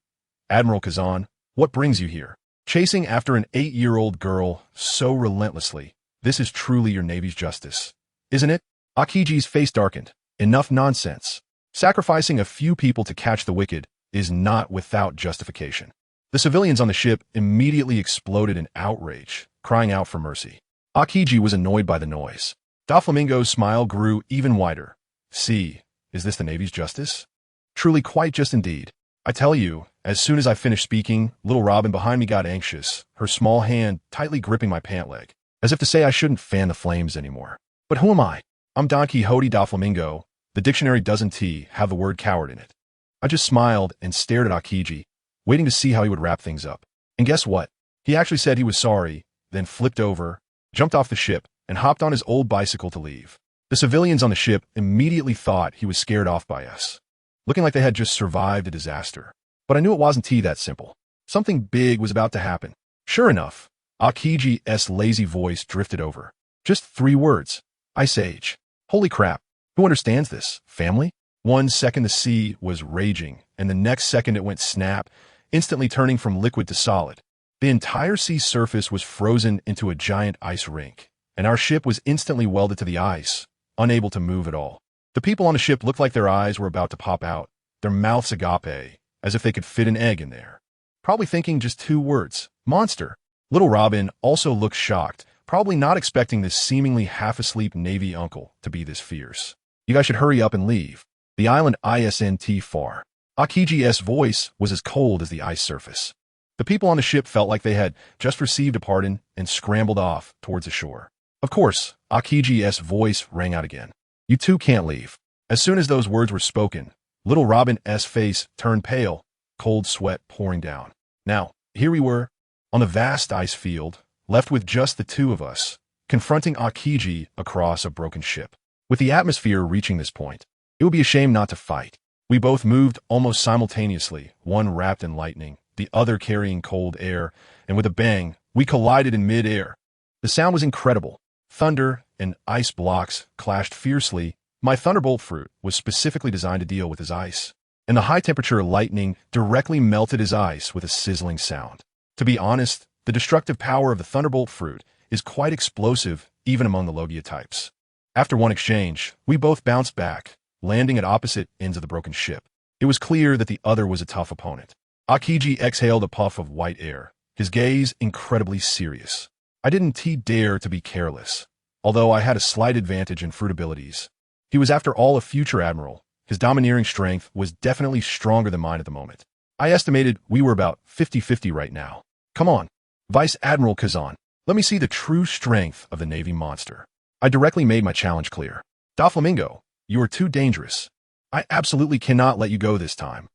"Admiral Kazan, what brings you here? Chasing after an 8-year-old girl so relentlessly. This is truly your Navy's justice, isn't it?" Akiji's face darkened. "Enough nonsense. Sacrificing a few people to catch the wicked is not without justification." The civilians on the ship immediately exploded in outrage, crying out for mercy. Akiji was annoyed by the noise. Doflamingo's smile grew even wider. "See, is this the Navy's justice? Truly quite just indeed. I tell you, as soon as I finished speaking, little Robin behind me got anxious, her small hand tightly gripping my pant leg, as if to say I shouldn't fan the flames anymore. But who am I? I'm Donquixote Doflamingo. The dictionary doesn't have the word coward in it." I just smiled and stared at Akiji, waiting to see how he would wrap things up. And guess what? He actually said he was sorry, then flipped over, jumped off the ship, and hopped on his old bicycle to leave. The civilians on the ship immediately thought he was scared off by us, looking like they had just survived a disaster. But I knew it wasn't that simple. Something big was about to happen. Sure enough, Akiji's lazy voice drifted over. Just 3 words. Ice Age. Holy crap. Who understands this? Family? 1 second the sea was raging, and the next second it went snap, instantly turning from liquid to solid. The entire sea surface was frozen into a giant ice rink, and our ship was instantly welded to the ice, unable to move at all. The people on the ship looked like their eyes were about to pop out, their mouths agape, as if they could fit an egg in there. Probably thinking just 2 words, monster. Little Robin also looked shocked, probably not expecting this seemingly half-asleep Navy uncle to be this fierce. "You guys should hurry up and leave. The island isn't far." Akiji's voice was as cold as the ice surface. The people on the ship felt like they had just received a pardon and scrambled off towards the shore. Of course, Akiji's voice rang out again. "You two can't leave." As soon as those words were spoken, little Robin's face turned pale, cold sweat pouring down. Now, here we were, on the vast ice field, left with just the 2 of us, confronting Akiji across a broken ship. With the atmosphere reaching this point, it would be a shame not to fight. We both moved almost simultaneously, one wrapped in lightning, the other carrying cold air, and with a bang, we collided in mid-air. The sound was incredible. Thunder and ice blocks clashed fiercely. My thunderbolt fruit was specifically designed to deal with his ice, and the high-temperature lightning directly melted his ice with a sizzling sound. To be honest, the destructive power of the thunderbolt fruit is quite explosive even among the Logia types. After one exchange, we both bounced back, landing at opposite ends of the broken ship. It was clear that the other was a tough opponent. Akiji exhaled a puff of white air, his gaze incredibly serious. I didn't dare to be careless, although I had a slight advantage in fruit abilities. He was after all a future admiral. His domineering strength was definitely stronger than mine at the moment. I estimated we were about 50-50 right now. Come on, Vice Admiral Kazan, let me see the true strength of the Navy monster. I directly made my challenge clear. Doflamingo, you are too dangerous. I absolutely cannot let you go this time.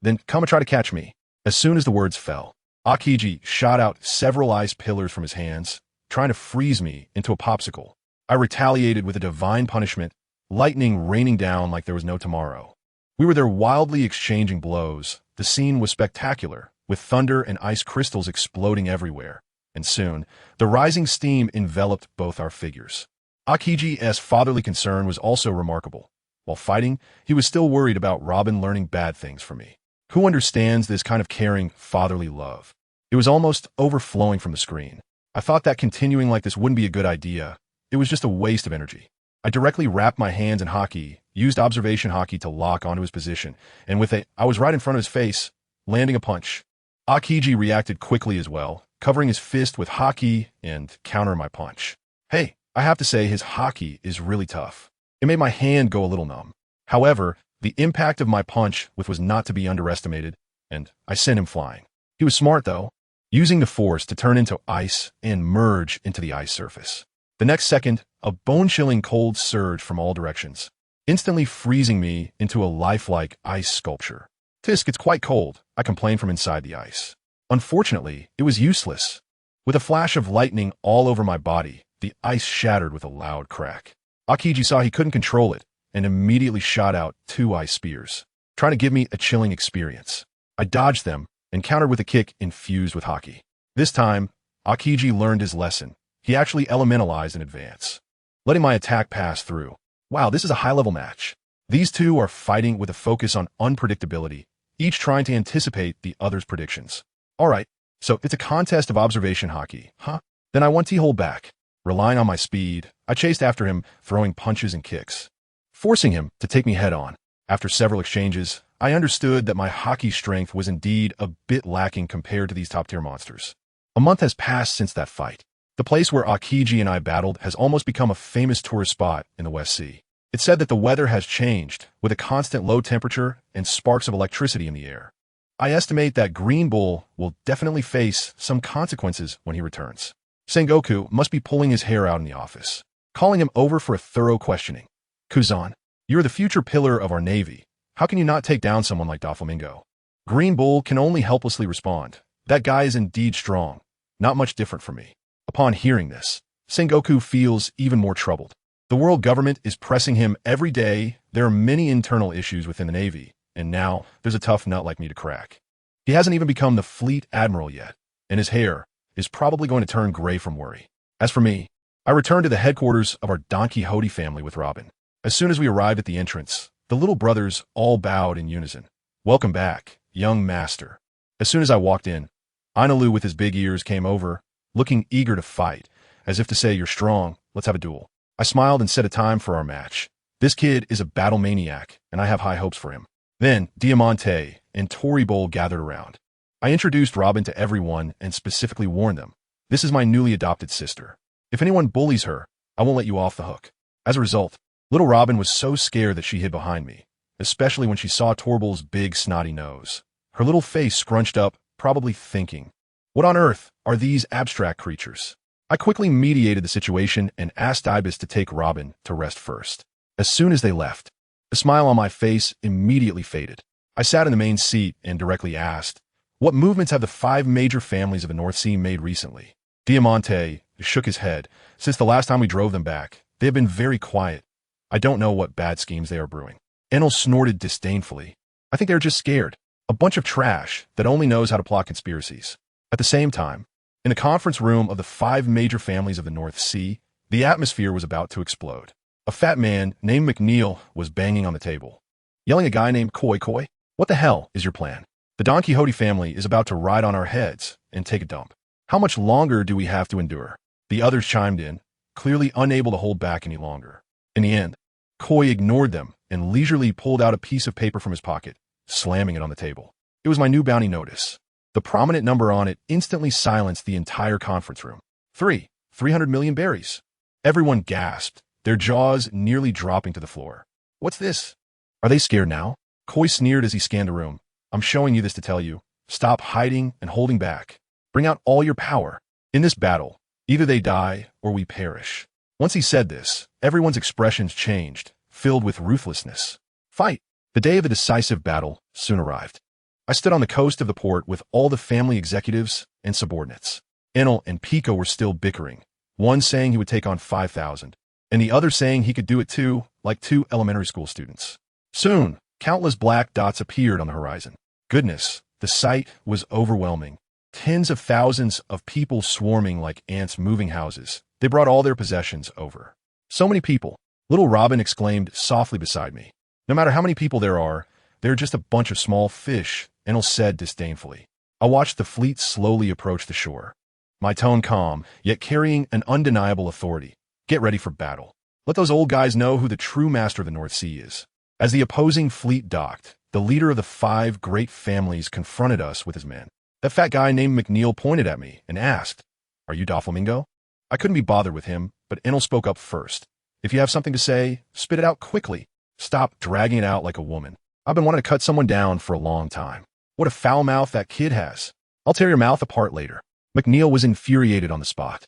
Then come and try to catch me. As soon as the words fell, Akiji shot out several ice pillars from his hands, trying to freeze me into a popsicle. I retaliated with a divine punishment, lightning raining down like there was no tomorrow. We were there wildly exchanging blows. The scene was spectacular, with thunder and ice crystals exploding everywhere, and soon, the rising steam enveloped both our figures. Akiji's fatherly concern was also remarkable. While fighting, he was still worried about Robin learning bad things from me. Who understands this kind of caring, fatherly love? It was almost overflowing from the screen. I thought that continuing like this wouldn't be a good idea. It was just a waste of energy. I directly wrapped my hands in haki, used observation haki to lock onto his position, and I was right in front of his face, landing a punch. Akiji reacted quickly as well, covering his fist with haki and countering my punch. Hey, I have to say his haki is really tough. It made my hand go a little numb. However, the impact of my punch was not to be underestimated, and I sent him flying. He was smart, though, using the force to turn into ice and merge into the ice surface. The next second, a bone-chilling cold surged from all directions, instantly freezing me into a lifelike ice sculpture. Tisk, it's quite cold, I complained from inside the ice. Unfortunately, it was useless. With a flash of lightning all over my body, the ice shattered with a loud crack. Akiji saw he couldn't control it and immediately shot out 2 ice spears, trying to give me a chilling experience. I dodged them and countered with a kick infused with haki. This time, Akiji learned his lesson. He actually elementalized in advance, letting my attack pass through. Wow, this is a high-level match. These two are fighting with a focus on unpredictability, each trying to anticipate the other's predictions. Alright, so it's a contest of observation haki, huh? Then I won't hold back. Relying on my speed, I chased after him, throwing punches and kicks, forcing him to take me head-on. After several exchanges, I understood that my haki strength was indeed a bit lacking compared to these top-tier monsters. A month has passed since that fight. The place where Akiji and I battled has almost become a famous tourist spot in the West Sea. It's said that the weather has changed, with a constant low temperature and sparks of electricity in the air. I estimate that Green Bull will definitely face some consequences when he returns. Sengoku must be pulling his hair out in the office, calling him over for a thorough questioning. Kuzan, you're the future pillar of our Navy. How can you not take down someone like Doflamingo? Green Bull can only helplessly respond. That guy is indeed strong, not much different from me. Upon hearing this, Sengoku feels even more troubled. The world government is pressing him every day. There are many internal issues within the Navy, and now there's a tough nut like me to crack. He hasn't even become the fleet admiral yet, and his hair is probably going to turn gray from worry. As for me, I returned to the headquarters of our Donquixote family with Robin. As soon as we arrived at the entrance, the little brothers all bowed in unison. Welcome back, young master. As soon as I walked in, Ainalu with his big ears came over, looking eager to fight, as if to say, you're strong, let's have a duel. I smiled and set a time for our match. This kid is a battle maniac, and I have high hopes for him. Then, Diamante and Toribol gathered around. I introduced Robin to everyone and specifically warned them, this is my newly adopted sister. If anyone bullies her, I won't let you off the hook. As a result, little Robin was so scared that she hid behind me, especially when she saw Torbol's big snotty nose. Her little face scrunched up, probably thinking, what on earth are these abstract creatures? I quickly mediated the situation and asked Ibis to take Robin to rest first. As soon as they left, the smile on my face immediately faded. I sat in the main seat and directly asked, what movements have the 5 major families of the North Sea made recently? Diamante shook his head. Since the last time we drove them back, they have been very quiet. I don't know what bad schemes they are brewing. Enel snorted disdainfully. I think they're just scared. A bunch of trash that only knows how to plot conspiracies. At the same time, in the conference room of the 5 major families of the North Sea, the atmosphere was about to explode. A fat man named McNeil was banging on the table, yelling at a guy named Koi Koi. What the hell is your plan? The Donquixote family is about to ride on our heads and take a dump. How much longer do we have to endure? The others chimed in, clearly unable to hold back any longer. In the end, Koi ignored them and leisurely pulled out a piece of paper from his pocket, slamming it on the table. It was my new bounty notice. The prominent number on it instantly silenced the entire conference room. 300 million berries. Everyone gasped, their jaws nearly dropping to the floor. What's this? Are they scared now? Koi sneered as he scanned the room. I'm showing you this to tell you. Stop hiding and holding back. Bring out all your power. In this battle, either they die or we perish. Once he said this, everyone's expressions changed, filled with ruthlessness. Fight! The day of the decisive battle soon arrived. I stood on the coast of the port with all the family executives and subordinates. Enel and Pico were still bickering, one saying he would take on 5,000, and the other saying he could do it too, like 2 elementary school students. Soon, countless black dots appeared on the horizon. Goodness, the sight was overwhelming. Tens of thousands of people swarming like ants moving houses. They brought all their possessions over. So many people. Little Robin exclaimed softly beside me. No matter how many people there are, they're just a bunch of small fish, Enel said disdainfully. I watched the fleet slowly approach the shore. My tone calm, yet carrying an undeniable authority. Get ready for battle. Let those old guys know who the true master of the North Sea is. As the opposing fleet docked, the leader of the 5 great families confronted us with his men. That fat guy named McNeil pointed at me and asked, "Are you Doflamingo?" I couldn't be bothered with him, but Enel spoke up first. If you have something to say, spit it out quickly. Stop dragging it out like a woman. I've been wanting to cut someone down for a long time. What a foul mouth that kid has. I'll tear your mouth apart later. McNeil was infuriated on the spot.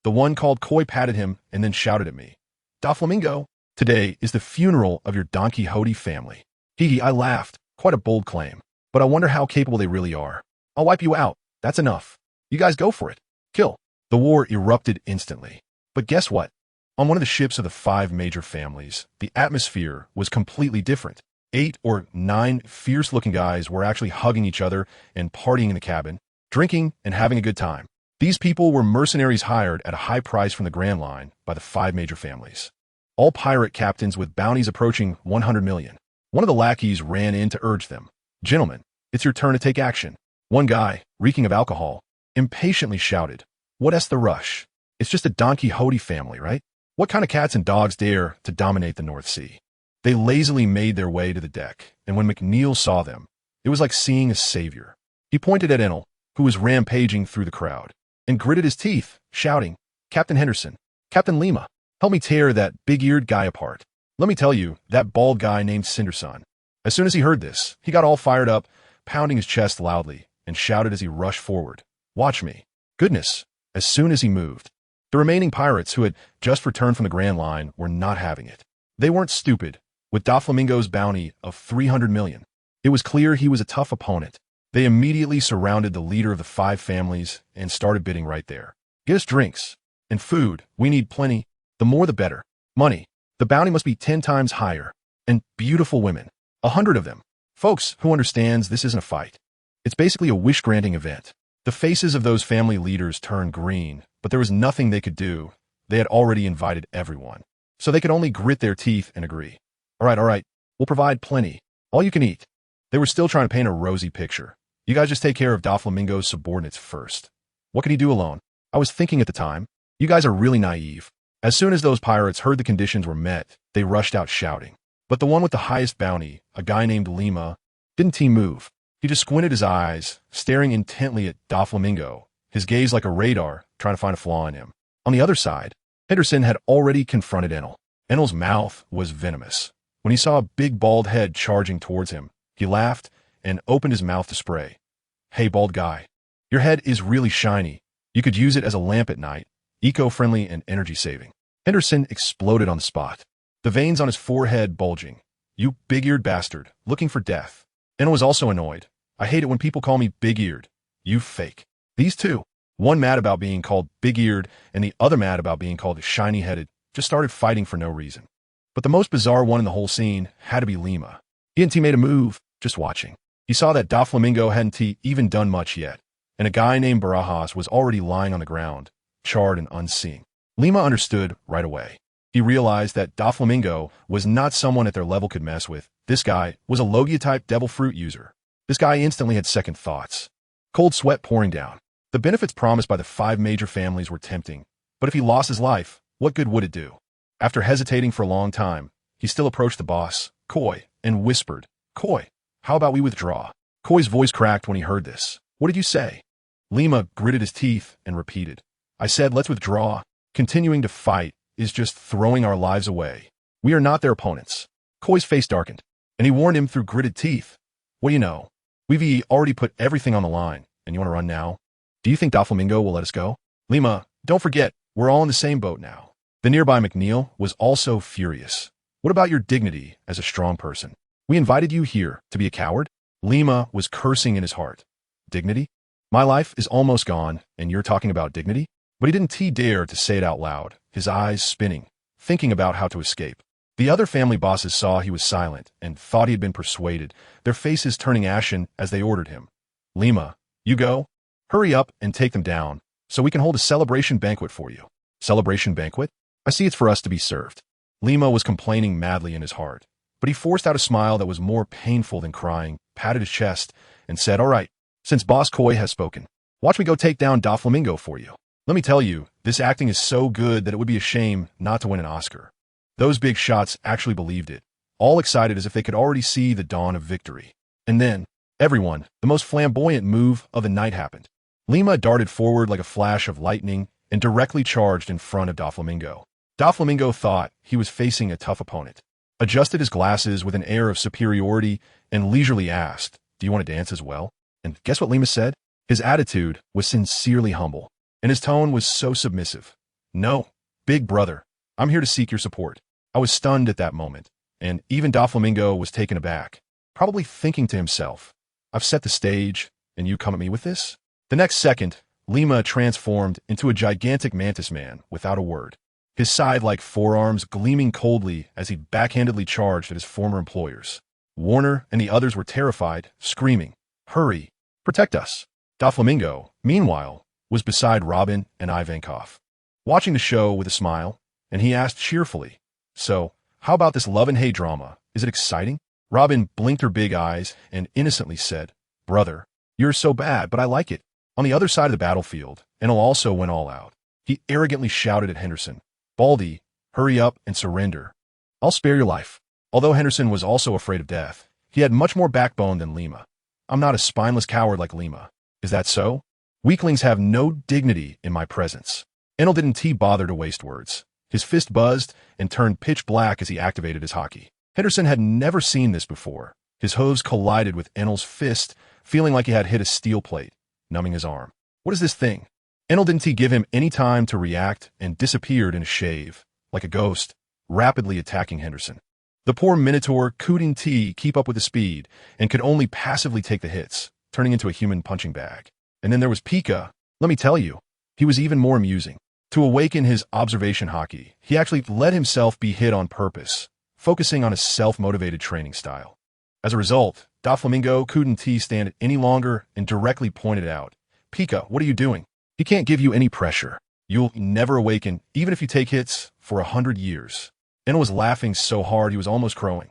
The one called Koi patted him and then shouted at me. Doflamingo, today is the funeral of your Donquixote family. Hee, I laughed. Quite a bold claim. But I wonder how capable they really are. I'll wipe you out. That's enough. You guys go for it. Kill. The war erupted instantly. But guess what? On one of the ships of the 5 major families, the atmosphere was completely different. 8 or 9 fierce-looking guys were actually hugging each other and partying in the cabin, drinking and having a good time. These people were mercenaries hired at a high price from the Grand Line by the 5 major families. All pirate captains with bounties approaching 100 million. One of the lackeys ran in to urge them. Gentlemen, it's your turn to take action. One guy, reeking of alcohol, impatiently shouted, "What's the rush? It's just a Donquixote family, right? What kind of cats and dogs dare to dominate the North Sea?" They lazily made their way to the deck, and when McNeil saw them, it was like seeing a savior. He pointed at Enel, who was rampaging through the crowd, and gritted his teeth, shouting, "Captain Henderson, Captain Lima, help me tear that big-eared guy apart. Let me tell you, that bald guy named Cinderson." As soon as he heard this, he got all fired up, pounding his chest loudly, and shouted as he rushed forward, "Watch me." Goodness, as soon as he moved. The remaining pirates who had just returned from the Grand Line were not having it. They weren't stupid. With Doflamingo's bounty of 300 million, it was clear he was a tough opponent. They immediately surrounded the leader of the 5 families and started bidding right there. "Get us drinks and food. We need plenty. The more the better. Money. The bounty must be 10 times higher. And beautiful women. 100 of them. Folks who understands this isn't a fight. It's basically a wish-granting event." The faces of those family leaders turned green, but there was nothing they could do. They had already invited everyone. So they could only grit their teeth and agree. All right, we'll provide plenty. All you can eat." They were still trying to paint a rosy picture. "You guys just take care of Doflamingo's subordinates first. What could he do alone?" I was thinking at the time, you guys are really naive. As soon as those pirates heard the conditions were met, they rushed out shouting. But the one with the highest bounty, a guy named Lima, didn't move. He just squinted his eyes, staring intently at Doflamingo, his gaze like a radar, trying to find a flaw in him. On the other side, Henderson had already confronted Enel. Enel's mouth was venomous. When he saw a big bald head charging towards him, he laughed and opened his mouth to spray. "Hey, bald guy, your head is really shiny. You could use it as a lamp at night, eco-friendly and energy-saving." Henderson exploded on the spot, the veins on his forehead bulging. "You big-eared bastard, looking for death." Enel was also annoyed. "I hate it when people call me big-eared. You fake." These two, One mad about being called big-eared and the other mad about being called shiny-headed, just started fighting for no reason. But the most bizarre one in the whole scene had to be Lima. He hadn't made a move, just watching. He saw that Doflamingo hadn't even done much yet, and a guy named Barajas was already lying on the ground, charred and unseen. Lima understood right away. He realized that Doflamingo was not someone at their level could mess with. This guy was a Logia-type devil fruit user. This guy instantly had second thoughts. Cold sweat pouring down. The benefits promised by the 5 major families were tempting, but if he lost his life, what good would it do? After hesitating for a long time, he still approached the boss, Koi, and whispered, "Koi, how about we withdraw?" Koi's voice cracked when he heard this. "What did you say?" Lima gritted his teeth and repeated, "I said let's withdraw. Continuing to fight is just throwing our lives away. We are not their opponents." Koi's face darkened, and he warned him through gritted teeth. "What do you know? We've already put everything on the line, and you want to run now? Do you think Doflamingo will let us go?" "Lima, don't forget, we're all in the same boat now." The nearby McNeil was also furious. "What about your dignity as a strong person? We invited you here to be a coward?" Lima was cursing in his heart. "Dignity? My life is almost gone, and you're talking about dignity?" But he didn't dare to say it out loud, his eyes spinning, thinking about how to escape. The other family bosses saw he was silent and thought he had been persuaded, their faces turning ashen as they ordered him. "Lima, you go. Hurry up and take them down, so we can hold a celebration banquet for you." "Celebration banquet? I see it's for us to be served." Lima was complaining madly in his heart, but he forced out a smile that was more painful than crying, patted his chest, and said, "All right, since Boss Koi has spoken, watch me go take down Doflamingo for you. Let me tell you, this acting is so good that it would be a shame not to win an Oscar." Those big shots actually believed it, all excited as if they could already see the dawn of victory. And then, everyone, the most flamboyant move of the night happened. Lima darted forward like a flash of lightning and directly charged in front of Doflamingo. Doflamingo thought he was facing a tough opponent, adjusted his glasses with an air of superiority, and leisurely asked, "Do you want to dance as well?" And guess what Lima said? His attitude was sincerely humble, and his tone was so submissive. "No, big brother, I'm here to seek your support." I was stunned at that moment, and even Doflamingo was taken aback, probably thinking to himself, "I've set the stage, and you come at me with this?" The next second, Lima transformed into a gigantic mantis man without a word, his side-like forearms gleaming coldly as he backhandedly charged at his former employers. Warner and the others were terrified, screaming, "Hurry! Protect us!" Doflamingo, meanwhile, was beside Robin and Ivankov, watching the show with a smile, and he asked cheerfully, "So, how about this love and hate drama? Is it exciting?" Robin blinked her big eyes and innocently said, "Brother, you're so bad, but I like it." On the other side of the battlefield, Enel also went all out. He arrogantly shouted at Henderson, "Baldy, hurry up and surrender. I'll spare your life." Although Henderson was also afraid of death, he had much more backbone than Lima. "I'm not a spineless coward like Lima. Is that so? Weaklings have no dignity in my presence." Enel didn't bother to waste words. His fist buzzed and turned pitch black as he activated his hockey. Henderson had never seen this before. His hooves collided with Enel's fist, feeling like he had hit a steel plate, numbing his arm. "What is this thing?" Enel didn't give him any time to react and disappeared in a shave, like a ghost, rapidly attacking Henderson. The poor Minotaur couldn't keep up with the speed and could only passively take the hits, turning into a human punching bag. And then there was Pika. Let me tell you, he was even more amusing. To awaken his observation hockey, he actually let himself be hit on purpose, focusing on a self-motivated training style. As a result, Doflamingo couldn't stand it any longer and directly pointed out, "Pika, what are you doing? He can't give you any pressure. You'll never awaken, even if you take hits, for 100 years. Enel was laughing so hard he was almost crowing.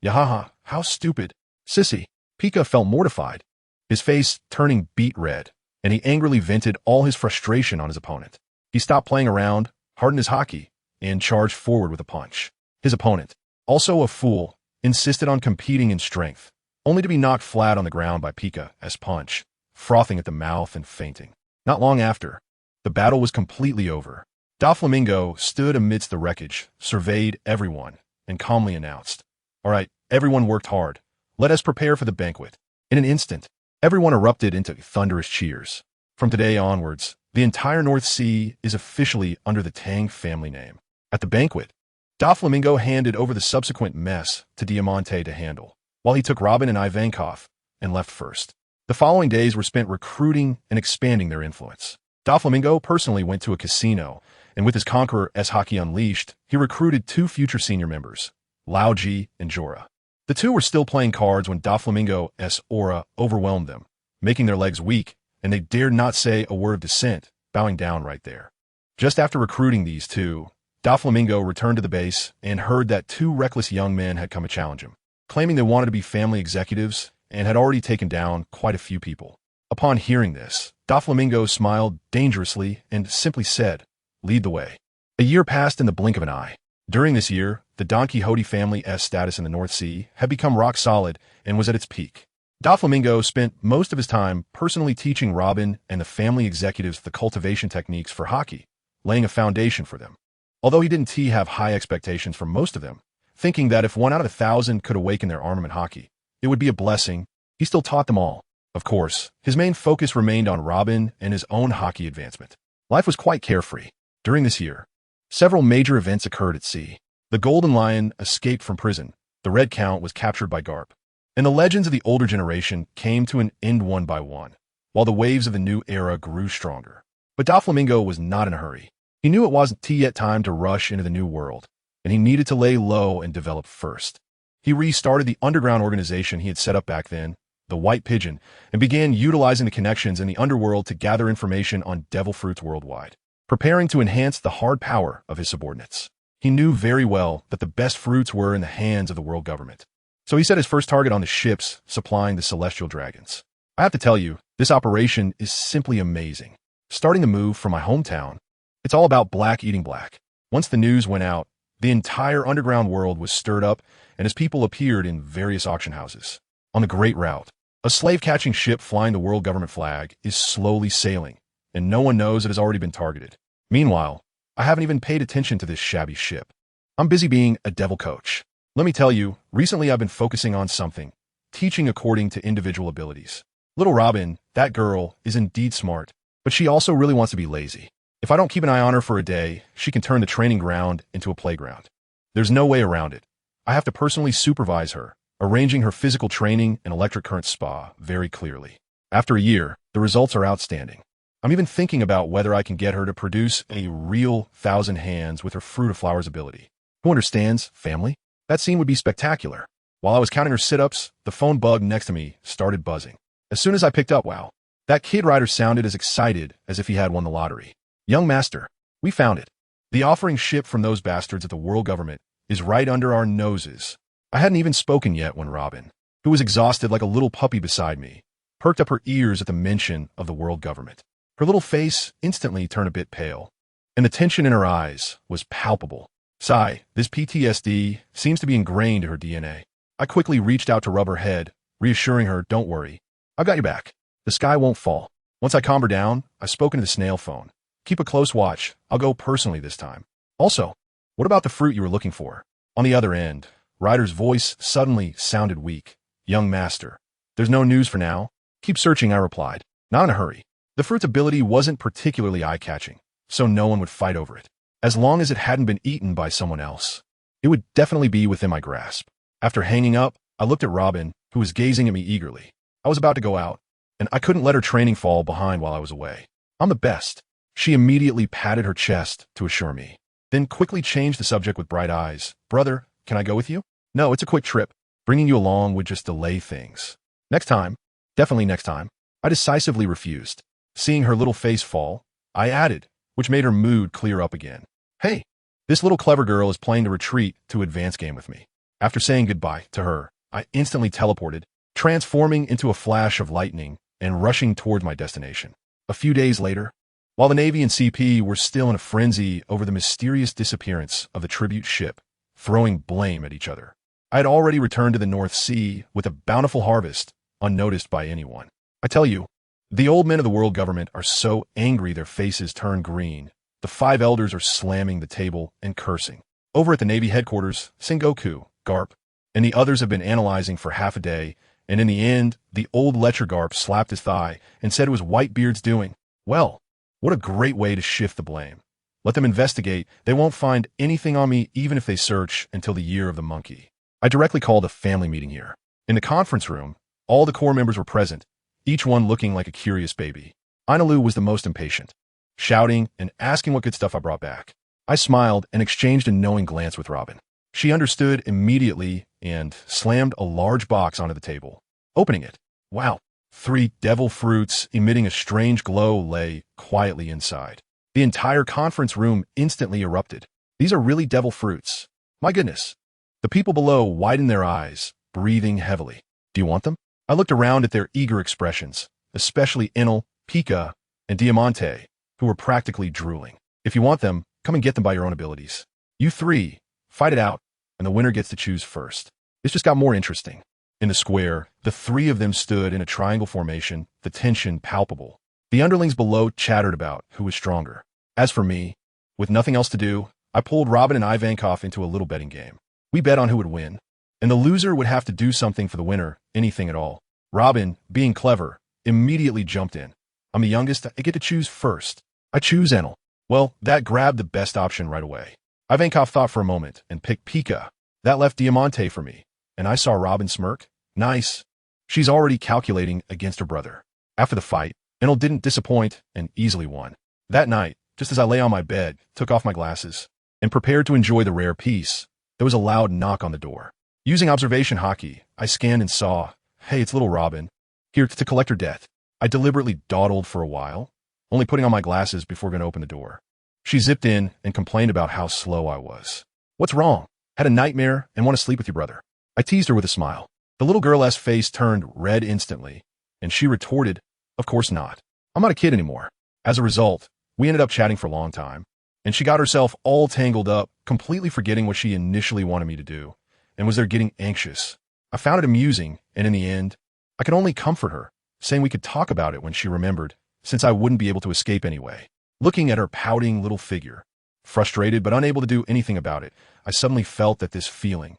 "Yahaha, how stupid. Sissy." Pika felt mortified, his face turning beet red, and he angrily vented all his frustration on his opponent. He stopped playing around, hardened his hockey, and charged forward with a punch. His opponent, also a fool, insisted on competing in strength, only to be knocked flat on the ground by Pika's punch, frothing at the mouth and fainting. Not long after, the battle was completely over. Doflamingo stood amidst the wreckage, surveyed everyone, and calmly announced, "All right, everyone worked hard. Let us prepare for the banquet." In an instant, everyone erupted into thunderous cheers. From today onwards, the entire North Sea is officially under the Tang family name. At the banquet, Doflamingo handed over the subsequent mess to Diamante to handle, while he took Robin and Ivankov and left first. The following days were spent recruiting and expanding their influence. Doflamingo personally went to a casino, and with his Conqueror S Hockey unleashed, he recruited two future senior members, Lauji and Jorah. The two were still playing cards when Doflamingo's aura overwhelmed them, making their legs weak, and they dared not say a word of dissent, bowing down right there. Just after recruiting these two, Doflamingo returned to the base and heard that two reckless young men had come to challenge him, claiming they wanted to be family executives and had already taken down quite a few people. Upon hearing this, Doflamingo smiled dangerously and simply said, "Lead the way." A year passed in the blink of an eye. During this year, the Donquixote family's status in the North Sea had become rock solid and was at its peak. Doflamingo spent most of his time personally teaching Robin and the family executives the cultivation techniques for hockey, laying a foundation for them. Although he didn't have high expectations for most of them, thinking that if 1 out of 1,000 could awaken their armament hockey, it would be a blessing, he still taught them all. Of course, his main focus remained on Robin and his own hockey advancement. Life was quite carefree. During this year, several major events occurred at sea. The Golden Lion escaped from prison, the Red Count was captured by Garp, and the legends of the older generation came to an end one by one, while the waves of the new era grew stronger. But Doflamingo was not in a hurry. He knew it wasn't yet time to rush into the new world, and he needed to lay low and develop first. He restarted the underground organization he had set up back then, the White Pigeon, and began utilizing the connections in the underworld to gather information on devil fruits worldwide, preparing to enhance the hard power of his subordinates. He knew very well that the best fruits were in the hands of the world government. So he set his first target on the ships supplying the celestial dragons. I have to tell you, this operation is simply amazing. Starting the move from my hometown, it's all about black eating black. Once the news went out, the entire underground world was stirred up, and his people appeared in various auction houses. On the Great Route, a slave-catching ship flying the world government flag is slowly sailing, and no one knows it has already been targeted. Meanwhile, I haven't even paid attention to this shabby ship. I'm busy being a devil coach. Let me tell you, recently I've been focusing on something, teaching according to individual abilities. Little Robin, that girl, is indeed smart, but she also really wants to be lazy. If I don't keep an eye on her for a day, she can turn the training ground into a playground. There's no way around it. I have to personally supervise her, arranging her physical training and electric current spa very clearly. After a year, the results are outstanding. I'm even thinking about whether I can get her to produce a real 1,000 hands with her Fruit of Flowers ability. Who understands, family? That scene would be spectacular. While I was counting her sit-ups, the phone bug next to me started buzzing. As soon as I picked up, wow, that kid rider sounded as excited as if he had won the lottery. Young master, we found it. The offering ship from those bastards at the world government is right under our noses. I hadn't even spoken yet when Robin, who was exhausted like a little puppy beside me, perked up her ears at the mention of the world government. Her little face instantly turned a bit pale, and the tension in her eyes was palpable. Sigh, this PTSD seems to be ingrained in her DNA. I quickly reached out to rub her head, reassuring her, "Don't worry. I've got your back. The sky won't fall." Once I calmed her down, I spoke into the snail phone. "Keep a close watch. I'll go personally this time. Also, what about the fruit you were looking for?" On the other end, Ryder's voice suddenly sounded weak. "Young master, there's no news for now. Keep searching," I replied. "Not in a hurry." The fruit's ability wasn't particularly eye-catching, so no one would fight over it. As long as it hadn't been eaten by someone else, it would definitely be within my grasp. After hanging up, I looked at Robin, who was gazing at me eagerly. I was about to go out, and I couldn't let her training fall behind while I was away. "I'm the best." She immediately patted her chest to assure me, then quickly changed the subject with bright eyes. "Brother, can I go with you?" "No, it's a quick trip. Bringing you along would just delay things." "Next time. Definitely next time." I decisively refused. Seeing her little face fall, I added, which made her mood clear up again. "Hey, this little clever girl is playing to retreat to advance game with me." After saying goodbye to her, I instantly teleported, transforming into a flash of lightning and rushing towards my destination. A few days later, while the Navy and CP were still in a frenzy over the mysterious disappearance of the tribute ship, throwing blame at each other, I had already returned to the North Sea with a bountiful harvest, unnoticed by anyone. I tell you, the old men of the world government are so angry their faces turn green. The 5 elders are slamming the table and cursing. Over at the Navy headquarters, Sengoku, Garp, and the others have been analyzing for half a day, and in the end, the old Lecher Garp slapped his thigh and said it was Whitebeard's doing. Well, what a great way to shift the blame. Let them investigate. They won't find anything on me even if they search until the year of the monkey. I directly called a family meeting here. In the conference room, all the core members were present, each one looking like a curious baby. Ainalu was the most impatient. shouting and asking what good stuff I brought back. I smiled and exchanged a knowing glance with Robin. She understood immediately and slammed a large box onto the table. Opening it, wow, 3 devil fruits emitting a strange glow lay quietly inside. The entire conference room instantly erupted. These are really devil fruits. My goodness. The people below widened their eyes, breathing heavily. Do you want them? I looked around at their eager expressions, especially Enel, Pika, and Diamante, who were practically drooling. If you want them, come and get them by your own abilities. You 3, fight it out, and the winner gets to choose first. This just got more interesting. In the square, the 3 of them stood in a triangle formation, the tension palpable. The underlings below chattered about who was stronger. As for me, with nothing else to do, I pulled Robin and Ivankov into a little betting game. We bet on who would win, and the loser would have to do something for the winner, anything at all. Robin, being clever, immediately jumped in. I'm the youngest, I get to choose first. I choose Enel. Well, that grabbed the best option right away. Ivankov thought for a moment and picked Pika. That left Diamante for me, and I saw Robin smirk. Nice. She's already calculating against her brother. After the fight, Enel didn't disappoint and easily won. That night, just as I lay on my bed, took off my glasses, and prepared to enjoy the rare piece, there was a loud knock on the door. Using observation hockey, I scanned and saw, hey, it's little Robin, here to collect her debt. I deliberately dawdled for a while, only putting on my glasses before going to open the door. She zipped in and complained about how slow I was. What's wrong? Had a nightmare and want to sleep with your brother. I teased her with a smile. The little girl's face turned red instantly, and she retorted, of course not. I'm not a kid anymore. As a result, we ended up chatting for a long time, and she got herself all tangled up, completely forgetting what she initially wanted me to do, and was there getting anxious. I found it amusing, and in the end, I could only comfort her, saying we could talk about it when she remembered, since I wouldn't be able to escape anyway. Looking at her pouting little figure, frustrated but unable to do anything about it, I suddenly felt that this feeling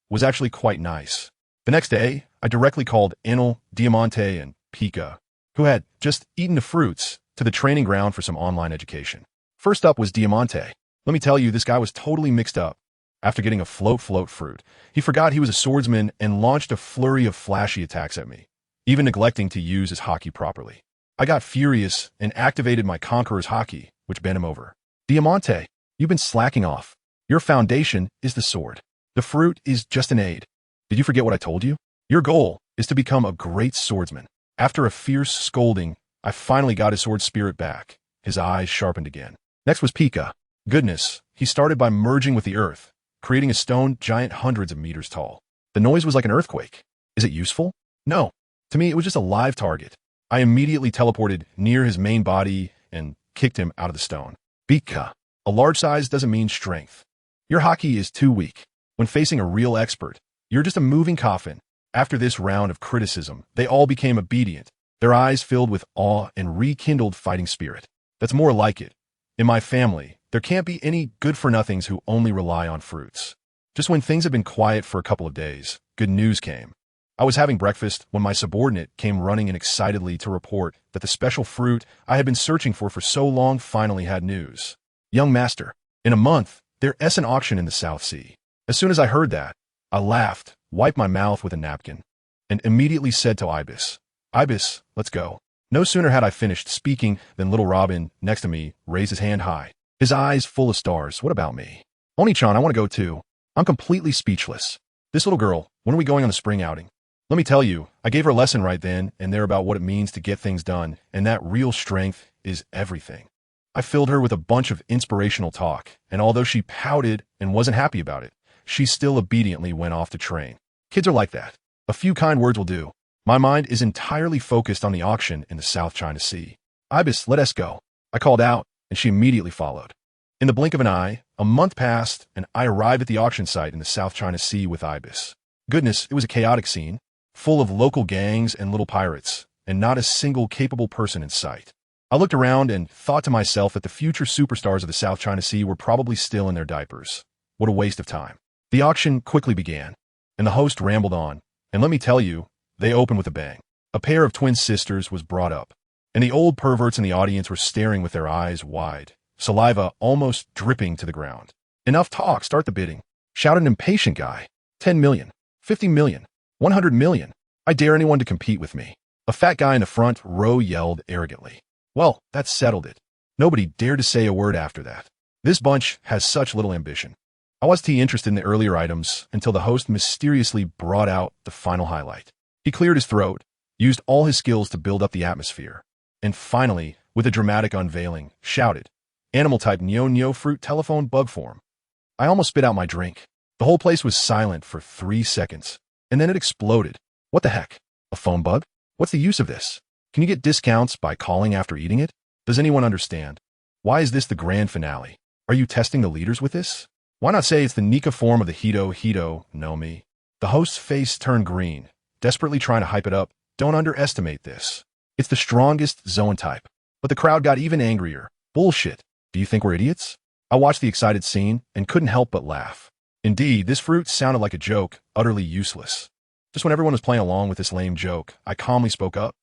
was actually quite nice. The next day, I directly called Enel, Diamante, and Pika, who had just eaten the fruits, to the training ground for some online education. First up was Diamante. Let me tell you, this guy was totally mixed up. After getting a float fruit, he forgot he was a swordsman and launched a flurry of flashy attacks at me, even neglecting to use his hockey properly. I got furious and activated my Conqueror's hockey, which bent him over. Diamante, you've been slacking off. Your foundation is the sword. The fruit is just an aid. Did you forget what I told you? Your goal is to become a great swordsman. After a fierce scolding, I finally got his sword spirit back. His eyes sharpened again. Next was Pika. Goodness, he started by merging with the earth, creating a stone giant hundreds of meters tall. The noise was like an earthquake. Is it useful? No. To me, it was just a live target. I immediately teleported near his main body and kicked him out of the stone. Pika. A large size doesn't mean strength. Your hockey is too weak. When facing a real expert, you're just a moving coffin. After this round of criticism, they all became obedient, their eyes filled with awe and rekindled fighting spirit. That's more like it. In my family, there can't be any good-for-nothings who only rely on fruits. Just when things had been quiet for a couple of days, good news came. I was having breakfast when my subordinate came running in excitedly to report that the special fruit I had been searching for so long finally had news. Young master, in a month, there's an auction in the South Sea. As soon as I heard that, I laughed, wiped my mouth with a napkin, and immediately said to Ibis, Ibis, let's go. No sooner had I finished speaking than little Robin, next to me, raised his hand high, his eyes full of stars. What about me? Oni-chan, I want to go too. I'm completely speechless. This little girl, when are we going on the spring outing? Let me tell you, I gave her a lesson right then and there about what it means to get things done, and that real strength is everything. I filled her with a bunch of inspirational talk, and although she pouted and wasn't happy about it, she still obediently went off to train. Kids are like that. A few kind words will do. My mind is entirely focused on the auction in the South China Sea. Ibis, let us go. I called out, and she immediately followed. In the blink of an eye, a month passed, and I arrived at the auction site in the South China Sea with Ibis. Goodness, it was a chaotic scene, full of local gangs and little pirates, and not a single capable person in sight. I looked around and thought to myself that the future superstars of the South China Sea were probably still in their diapers. What a waste of time. The auction quickly began, and the host rambled on, and let me tell you, they opened with a bang. A pair of twin sisters was brought up, and the old perverts in the audience were staring with their eyes wide, saliva almost dripping to the ground. Enough talk, start the bidding, shouted an impatient guy. 10 million, 50 million, 100 million. I dare anyone to compete with me. A fat guy in the front row yelled arrogantly. Well, that settled it. Nobody dared to say a word after that. This bunch has such little ambition. I wasn't interested in the earlier items until the host mysteriously brought out the final highlight. He cleared his throat, used all his skills to build up the atmosphere, and finally, with a dramatic unveiling, shouted, "Animal type Neo fruit telephone bug form." I almost spit out my drink. The whole place was silent for 3 seconds, and then it exploded. What the heck? A phone bug? What's the use of this? Can you get discounts by calling after eating it? Does anyone understand? Why is this the grand finale? Are you testing the leaders with this? Why not say it's the Nika form of the Hito, know me? The host's face turned green, desperately trying to hype it up. Don't underestimate this. It's the strongest zone type. But the crowd got even angrier. Bullshit. Do you think we're idiots? I watched the excited scene and couldn't help but laugh. Indeed, this fruit sounded like a joke, utterly useless. Just when everyone was playing along with this lame joke, I calmly spoke up.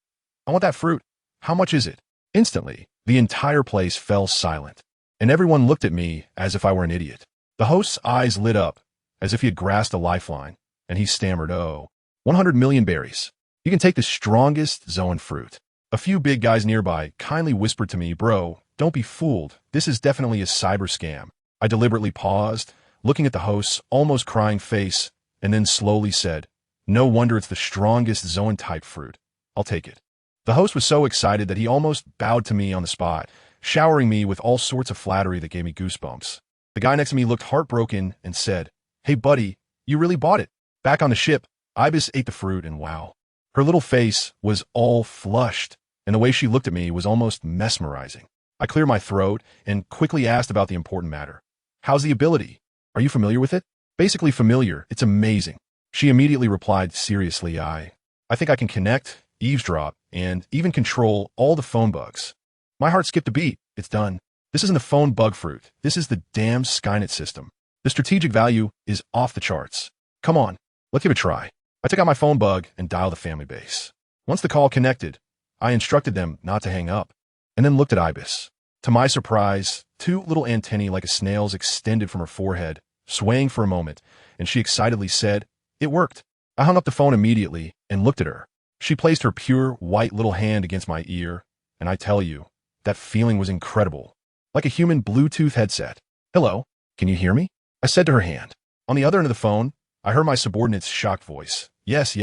I want that fruit. How much is it? Instantly, the entire place fell silent, and everyone looked at me as if I were an idiot. The host's eyes lit up, as if he had grasped a lifeline, and he stammered, 100 million berries. You can take the strongest zone fruit. A few big guys nearby kindly whispered to me, bro, don't be fooled. This is definitely a cyber scam. I deliberately paused, looking at the host's almost crying face, and then slowly said, no wonder it's the strongest zone-type fruit. I'll take it. The host was so excited that he almost bowed to me on the spot, showering me with all sorts of flattery that gave me goosebumps. The guy next to me looked heartbroken and said, hey buddy, you really bought it. Back on the ship, Ibis ate the fruit and wow. Her little face was all flushed, and the way she looked at me was almost mesmerizing. I cleared my throat and quickly asked about the important matter. How's the ability? Are you familiar with it? Basically familiar. It's amazing. She immediately replied seriously, I think I can connect, eavesdrop, and even control all the phone bugs. My heart skipped a beat. It's done. This isn't the phone bug fruit. This is the damn Skynet system. The strategic value is off the charts. Come on, let's give it a try. I took out my phone bug and dialed the family base. Once the call connected, I instructed them not to hang up, and then looked at Ibis. To my surprise, 2 little antennae like a snail's extended from her forehead, swaying for a moment, and she excitedly said, it worked. I hung up the phone immediately and looked at her. She placed her pure white little hand against my ear, and I tell you, that feeling was incredible. Like a human Bluetooth headset. Hello, can you hear me? I said to her hand. On the other end of the phone, I heard my subordinate's shocked voice. Yes.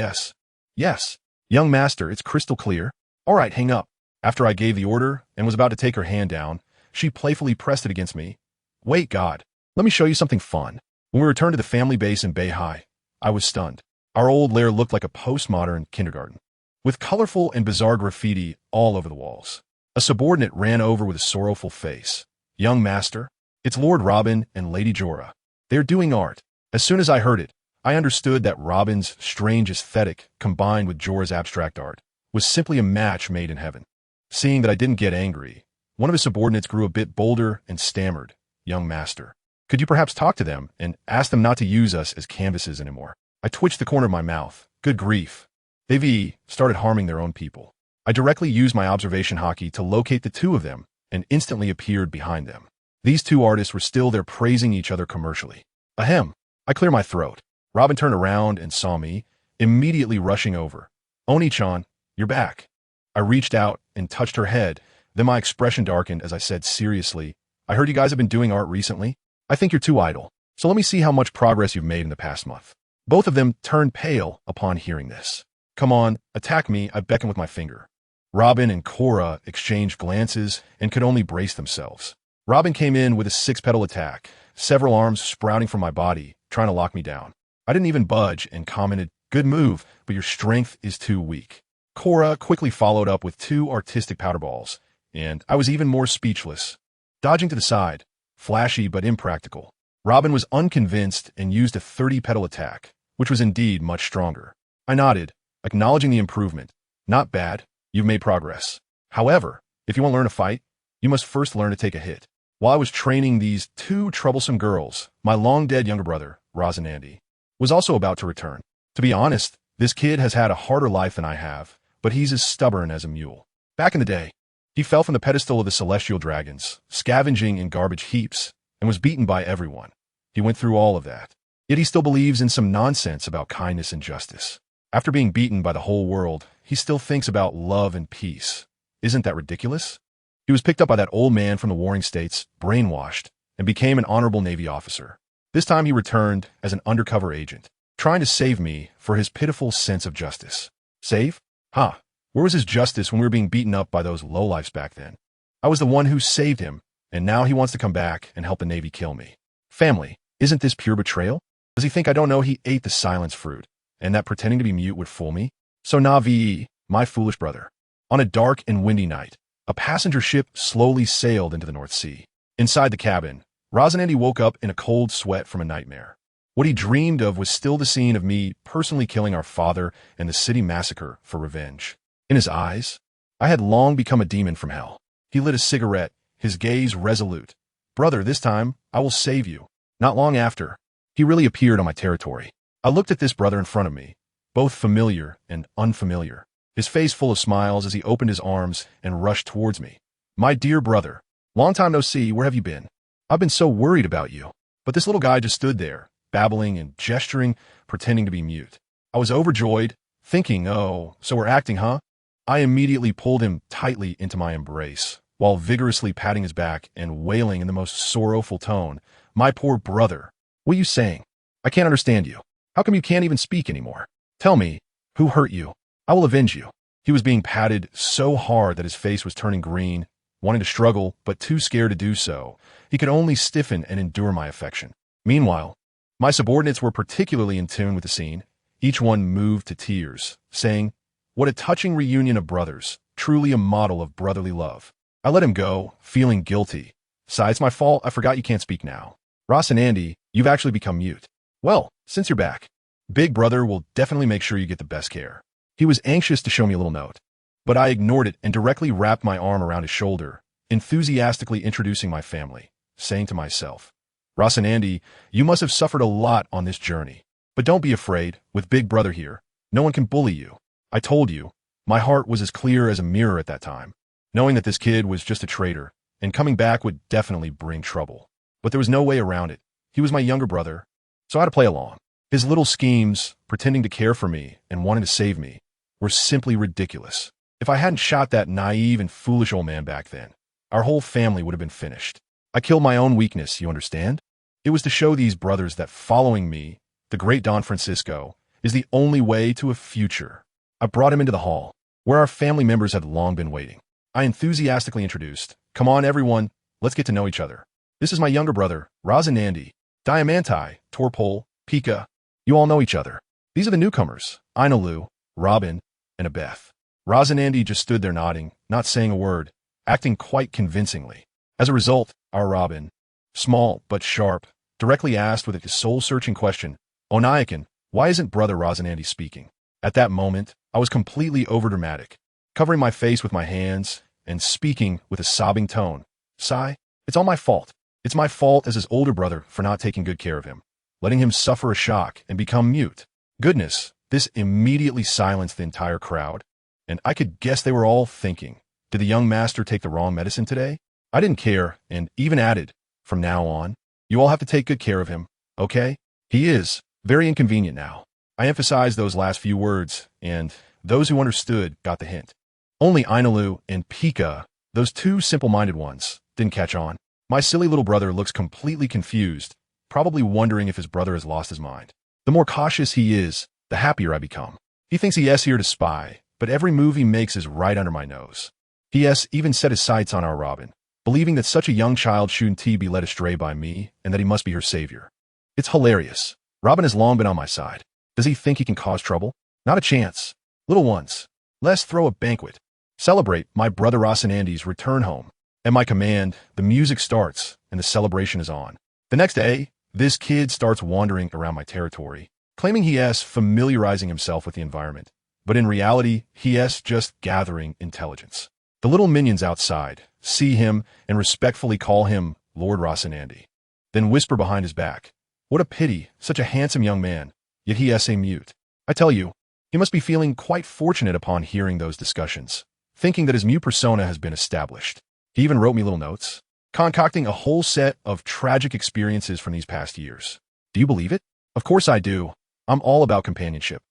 Young master, it's crystal clear. All right, hang up. After I gave the order and was about to take her hand down, she playfully pressed it against me. Wait, God, let me show you something fun. When we returned to the family base in Bay High, I was stunned. Our old lair looked like a postmodern kindergarten, with colorful and bizarre graffiti all over the walls. A subordinate ran over with a sorrowful face. Young master, it's Lord Robin and Lady Jorah. They're doing art. As soon as I heard it, I understood that Robin's strange aesthetic combined with Jorah's abstract art was simply a match made in heaven. Seeing that I didn't get angry, one of his subordinates grew a bit bolder and stammered, young master, could you perhaps talk to them and ask them not to use us as canvases anymore? I twitched the corner of my mouth. Good grief. They've started harming their own people. I directly used my observation hockey to locate the 2 of them and instantly appeared behind them. These 2 artists were still there praising each other commercially. Ahem. I cleared my throat. Robin turned around and saw me, immediately rushing over. Oni-chan, you're back. I reached out and touched her head. Then my expression darkened as I said seriously, I heard you guys have been doing art recently. I think you're too idle. So let me see how much progress you've made in the past month. Both of them turned pale upon hearing this. Come on, attack me, I beckoned with my finger. Robin and Cora exchanged glances and could only brace themselves. Robin came in with a 6-petal attack, several arms sprouting from my body, trying to lock me down. I didn't even budge and commented, good move, but your strength is too weak. Cora quickly followed up with 2 artistic powder balls, and I was even more speechless. Dodging to the side, flashy but impractical, Robin was unconvinced and used a 30-petal attack, which was indeed much stronger. I nodded, acknowledging the improvement. Not bad, you've made progress. However, if you want to learn to fight, you must first learn to take a hit. While I was training these 2 troublesome girls, my long-dead younger brother, Rosanandi, was also about to return. To be honest, this kid has had a harder life than I have, but he's as stubborn as a mule. Back in the day, he fell from the pedestal of the celestial dragons, scavenging in garbage heaps, and was beaten by everyone. He went through all of that. Yet he still believes in some nonsense about kindness and justice. After being beaten by the whole world, he still thinks about love and peace. Isn't that ridiculous? He was picked up by that old man from the warring states, brainwashed, and became an honorable Navy officer. This time he returned as an undercover agent, trying to save me for his pitiful sense of justice. Save? Huh. Where was his justice when we were being beaten up by those lowlifes back then? I was the one who saved him, and now he wants to come back and help the Navy kill me. Family, isn't this pure betrayal? Does he think I don't know he ate the silence fruit, and that pretending to be mute would fool me? So Navi, my foolish brother. On a dark and windy night, a passenger ship slowly sailed into the North Sea. Inside the cabin, Rosinante woke up in a cold sweat from a nightmare. What he dreamed of was still the scene of me personally killing our father and the city massacre for revenge. In his eyes, I had long become a demon from hell. He lit a cigarette, his gaze resolute. Brother, this time, I will save you. Not long after, he really appeared on my territory. I looked at this brother in front of me, both familiar and unfamiliar, his face full of smiles as he opened his arms and rushed towards me. My dear brother, long time no see, where have you been? I've been so worried about you. But this little guy just stood there, babbling and gesturing, pretending to be mute. I was overjoyed, thinking, oh, so we're acting, huh? I immediately pulled him tightly into my embrace, while vigorously patting his back and wailing in the most sorrowful tone, my poor brother, what are you saying? I can't understand you. How come you can't even speak anymore? Tell me, who hurt you? I will avenge you. He was being patted so hard that his face was turning green, wanting to struggle, but too scared to do so. He could only stiffen and endure my affection. Meanwhile, my subordinates were particularly in tune with the scene, each one moved to tears, saying, what a touching reunion of brothers, truly a model of brotherly love. I let him go, feeling guilty. Sigh, it's my fault, I forgot you can't speak now. Ross and Andy, you've actually become mute. Well, since you're back, Big Brother will definitely make sure you get the best care. He was anxious to show me a little note, but I ignored it and directly wrapped my arm around his shoulder, enthusiastically introducing my family, saying to myself, Ross and Andy, you must have suffered a lot on this journey. But don't be afraid, with Big Brother here, no one can bully you. I told you, my heart was as clear as a mirror at that time, knowing that this kid was just a traitor, and coming back would definitely bring trouble. But there was no way around it. He was my younger brother, so I had to play along. His little schemes, pretending to care for me and wanting to save me, were simply ridiculous. If I hadn't shot that naive and foolish old man back then, our whole family would have been finished. I killed my own weakness, you understand? It was to show these brothers that following me, the great Don Francisco, is the only way to a future. I brought him into the hall, where our family members had long been waiting. I enthusiastically introduced, come on everyone, let's get to know each other. This is my younger brother, Rosinante, Diamanti, Torpole, Pika. You all know each other. These are the newcomers, Inalu, Robin, and Abeth. Rosinante just stood there nodding, not saying a word, acting quite convincingly. As a result, our Robin, small but sharp, directly asked with a soul-searching question, Oniakan, why isn't Brother Rosinante speaking? At that moment, I was completely overdramatic, covering my face with my hands and speaking with a sobbing tone. Sigh, it's all my fault. It's my fault as his older brother for not taking good care of him, letting him suffer a shock and become mute. Goodness, this immediately silenced the entire crowd, and I could guess they were all thinking, did the young master take the wrong medicine today? I didn't care and even added, from now on, you all have to take good care of him, okay? He is very inconvenient now. I emphasized those last few words, and those who understood got the hint. Only Inalu and Pika, those two simple-minded ones, didn't catch on. My silly little brother looks completely confused, probably wondering if his brother has lost his mind. The more cautious he is, the happier I become. He thinks he is here to spy, but every move he makes is right under my nose. He has even set his sights on our Robin, believing that such a young child shouldn't be led astray by me and that he must be her savior. It's hilarious. Robin has long been on my side. Does he think he can cause trouble? Not a chance. Little ones, let's throw a banquet. Celebrate my brother Rosinante's return home. At my command, the music starts and the celebration is on. The next day, this kid starts wandering around my territory, claiming he is familiarizing himself with the environment. But in reality, he is just gathering intelligence. The little minions outside see him and respectfully call him Lord Rosinante, then whisper behind his back, what a pity, such a handsome young man, yet he is a mute. I tell you, he must be feeling quite fortunate upon hearing those discussions, thinking that his mute persona has been established. He even wrote me little notes, concocting a whole set of tragic experiences from these past years. Do you believe it? Of course I do. I'm all about companionship.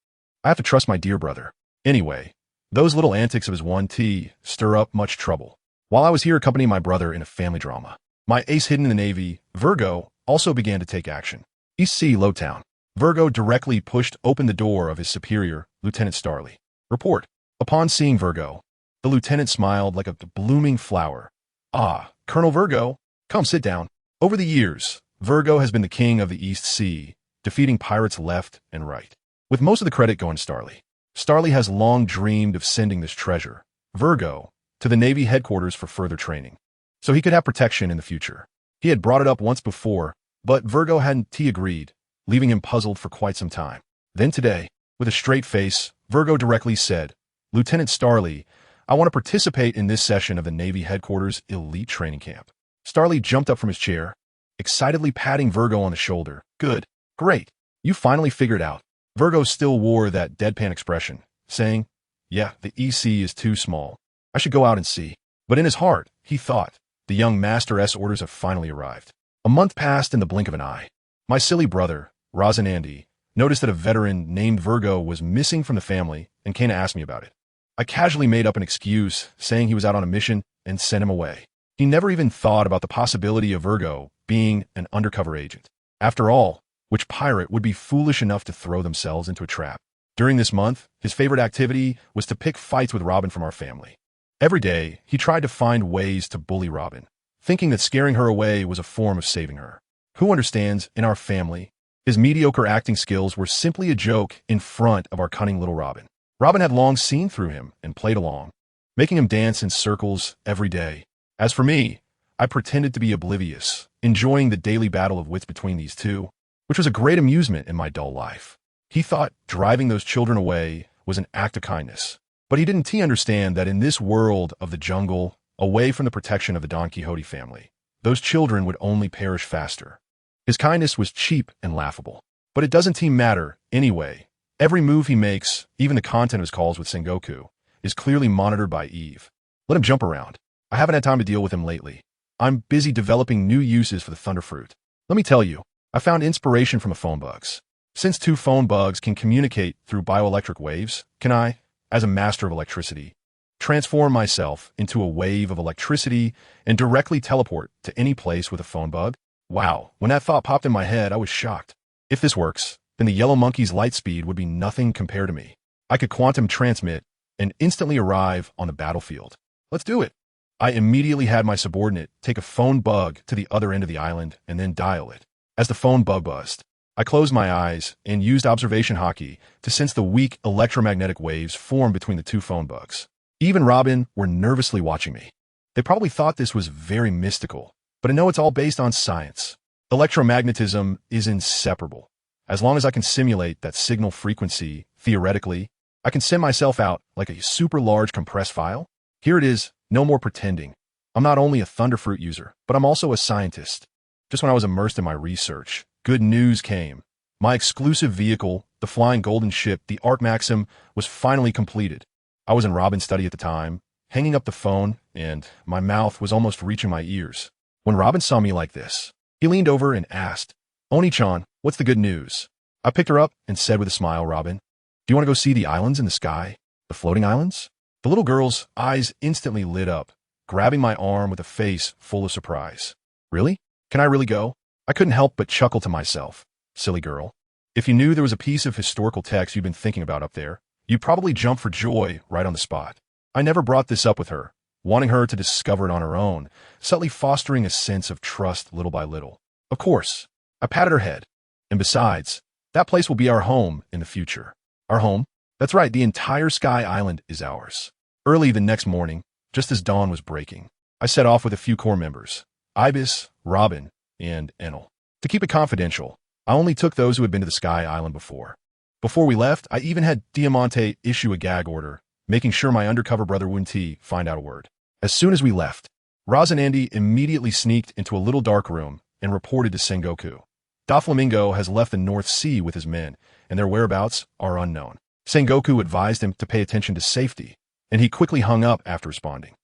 I have to trust my dear brother. Anyway, those little antics of his 1T stir up much trouble. while I was here accompanying my brother in a family drama. My ace hidden in the Navy, Virgo, also began to take action. East Sea, Lowtown. Virgo directly pushed open the door of his superior, Lieutenant Starley. Report. Upon seeing Virgo, the lieutenant smiled like a blooming flower. Ah, Colonel Virgo, come sit down. Over the years, Virgo has been the king of the East Sea, defeating pirates left and right, with most of the credit going to Starley. Starley has long dreamed of sending this treasure, Virgo, to the Navy headquarters for further training, so he could have protection in the future. He had brought it up once before, but Virgo hadn't agreed, leaving him puzzled for quite some time. Then today, with a straight face, Virgo directly said, Lieutenant Starley, I want to participate in this session of the Navy headquarters elite training camp. Starley jumped up from his chair, excitedly patting Virgo on the shoulder. Good. Great. You finally figured out. Virgo still wore that deadpan expression, saying, yeah, the EC is too small. I should go out and see. But in his heart, he thought, the young Master-S orders have finally arrived. A month passed in the blink of an eye. My silly brother, Andy, noticed that a veteran named Virgo was missing from the family and came to ask me about it. I casually made up an excuse, saying he was out on a mission, and sent him away. He never even thought about the possibility of Virgo being an undercover agent. After all, which pirate would be foolish enough to throw themselves into a trap? During this month, his favorite activity was to pick fights with Robin from our family. Every day, he tried to find ways to bully Robin, thinking that scaring her away was a form of saving her. Who understands, in our family, his mediocre acting skills were simply a joke in front of our cunning little Robin. Robin had long seen through him and played along, making him dance in circles every day. As for me, I pretended to be oblivious, enjoying the daily battle of wits between these two, which was a great amusement in my dull life. He thought driving those children away was an act of kindness, but he didn't understand that in this world of the jungle, away from the protection of the Donquixote family, those children would only perish faster. His kindness was cheap and laughable, but it doesn't matter anyway. Every move he makes, even the content of his calls with Sengoku, is clearly monitored by Eve. Let him jump around. I haven't had time to deal with him lately. I'm busy developing new uses for the thunderfruit. Let me tell you, I found inspiration from the phone bugs. Since two phone bugs can communicate through bioelectric waves, can I, as a master of electricity, transform myself into a wave of electricity and directly teleport to any place with a phone bug? Wow, when that thought popped in my head, I was shocked. If this works, then the yellow monkey's light speed would be nothing compared to me. I could quantum transmit and instantly arrive on the battlefield. Let's do it. I immediately had my subordinate take a phone bug to the other end of the island and then dial it. As the phone bug buzzed, I closed my eyes and used observation hockey to sense the weak electromagnetic waves form between the two phone bugs. Eve and Robin were nervously watching me. They probably thought this was very mystical, but I know it's all based on science. Electromagnetism is inseparable. As long as I can simulate that signal frequency, theoretically, I can send myself out like a super large compressed file. Here it is, no more pretending. I'm not only a thunderfruit user, but I'm also a scientist. Just when I was immersed in my research, good news came. My exclusive vehicle, the flying golden ship, the Arc Maxim, was finally completed. I was in Robin's study at the time, hanging up the phone, and my mouth was almost reaching my ears. When Robin saw me like this, he leaned over and asked, Oni-chan, what's the good news? I picked her up and said with a smile, Robin, do you want to go see the islands in the sky? The floating islands? The little girl's eyes instantly lit up, grabbing my arm with a face full of surprise. Really? Can I really go? I couldn't help but chuckle to myself. Silly girl. If you knew there was a piece of historical text you've been thinking about up there, you'd probably jump for joy right on the spot. I never brought this up with her, wanting her to discover it on her own, subtly fostering a sense of trust little by little. Of course, I patted her head. And besides, that place will be our home in the future. Our home? That's right, the entire Sky Island is ours. Early the next morning, just as dawn was breaking, I set off with a few core members, Ibis, Robin, and Enel. To keep it confidential, I only took those who had been to the Sky Island before. Before we left, I even had Diamante issue a gag order, making sure my undercover brother wouldn't find out a word. As soon as we left, and Andy immediately sneaked into a little dark room and reported to Sengoku. Doflamingo has left the North Sea with his men, and their whereabouts are unknown. Sengoku advised him to pay attention to safety, and he quickly hung up after responding.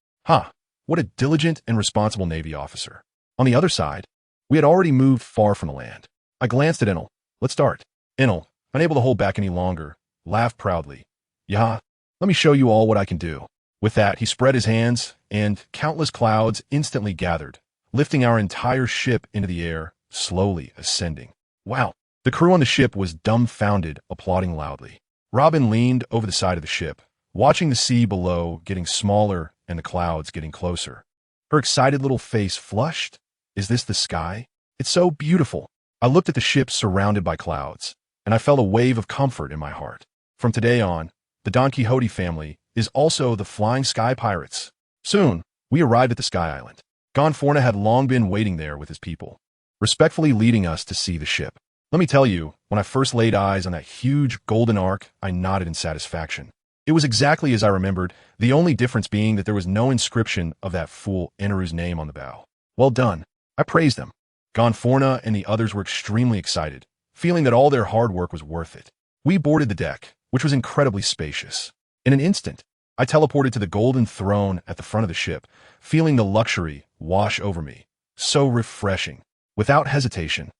What a diligent and responsible Navy officer. On the other side, we had already moved far from the land. I glanced at Enel. Let's start. Enel, unable to hold back any longer, laughed proudly. Yeah, let me show you all what I can do. With that, he spread his hands, and countless clouds instantly gathered, lifting our entire ship into the air, slowly ascending. Wow! The crew on the ship was dumbfounded, applauding loudly. Robin leaned over the side of the ship, watching the sea below getting smaller and the clouds getting closer. Her excited little face flushed. Is this the sky? It's so beautiful. I looked at the ship surrounded by clouds, and I felt a wave of comfort in my heart. From today on, the Donquixote family is also the Flying Sky Pirates. Soon, we arrived at the Sky Island. Gonforna had long been waiting there with his people, respectfully leading us to see the ship. Let me tell you, when I first laid eyes on that huge golden ark, I nodded in satisfaction. It was exactly as I remembered, the only difference being that there was no inscription of that fool Inaru's name on the bow. Well done. I praised them. Gonforna and the others were extremely excited, feeling that all their hard work was worth it. We boarded the deck, which was incredibly spacious. In an instant, I teleported to the golden throne at the front of the ship, feeling the luxury wash over me. So refreshing. Without hesitation,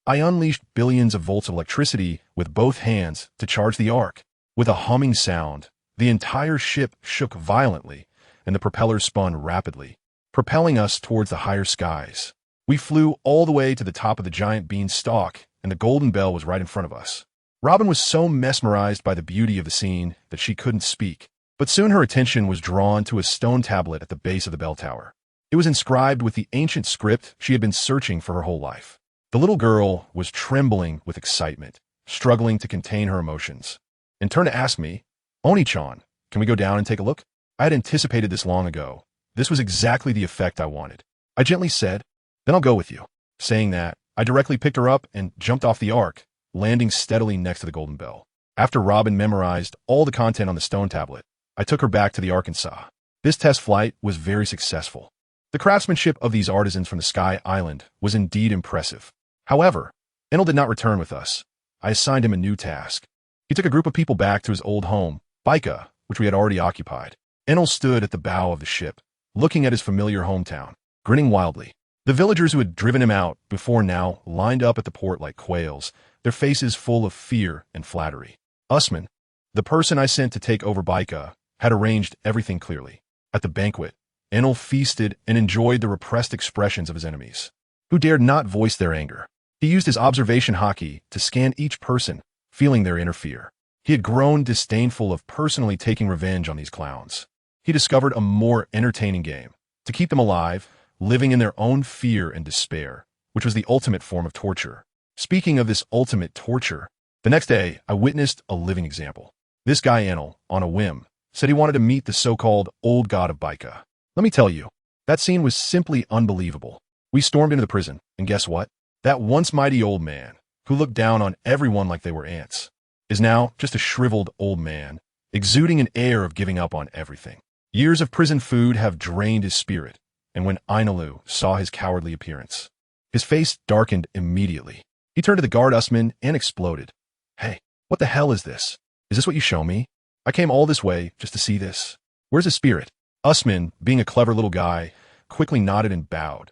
I unleashed billions of volts of electricity with both hands to charge the ark. With a humming sound, the entire ship shook violently, and the propellers spun rapidly, propelling us towards the higher skies. We flew all the way to the top of the giant beanstalk, and the golden bell was right in front of us. Robin was so mesmerized by the beauty of the scene that she couldn't speak, but soon her attention was drawn to a stone tablet at the base of the bell tower. It was inscribed with the ancient script she had been searching for her whole life. The little girl was trembling with excitement, struggling to contain her emotions, and turned to ask me, "Oni-chan, can we go down and take a look?" I had anticipated this long ago. This was exactly the effect I wanted. I gently said, "Then I'll go with you." Saying that, I directly picked her up and jumped off the ark, landing steadily next to the golden bell. After Robin memorized all the content on the stone tablet, I took her back to the Arkansas. This test flight was very successful. The craftsmanship of these artisans from the Sky Island was indeed impressive. However, Enel did not return with us. I assigned him a new task. He took a group of people back to his old home, Baika, which we had already occupied. Enel stood at the bow of the ship, looking at his familiar hometown, grinning wildly. The villagers who had driven him out before now lined up at the port like quails, their faces full of fear and flattery. Usman, the person I sent to take over Baika, had arranged everything clearly. At the banquet, Enel feasted and enjoyed the repressed expressions of his enemies, who dared not voice their anger. He used his observation haki to scan each person, feeling their inner fear. He had grown disdainful of personally taking revenge on these clowns. He discovered a more entertaining game, to keep them alive, living in their own fear and despair, which was the ultimate form of torture. Speaking of this ultimate torture, the next day I witnessed a living example. This guy Enel, on a whim, said he wanted to meet the so-called old god of Baika. Let me tell you, that scene was simply unbelievable. We stormed into the prison, and guess what? That once mighty old man, who looked down on everyone like they were ants, is now just a shriveled old man, exuding an air of giving up on everything. Years of prison food have drained his spirit, and when Inalu saw his cowardly appearance, his face darkened immediately. He turned to the guard Usman and exploded. "Hey, what the hell is this? Is this what you show me? I came all this way just to see this. Where's his spirit?" Usman, being a clever little guy, quickly nodded and bowed.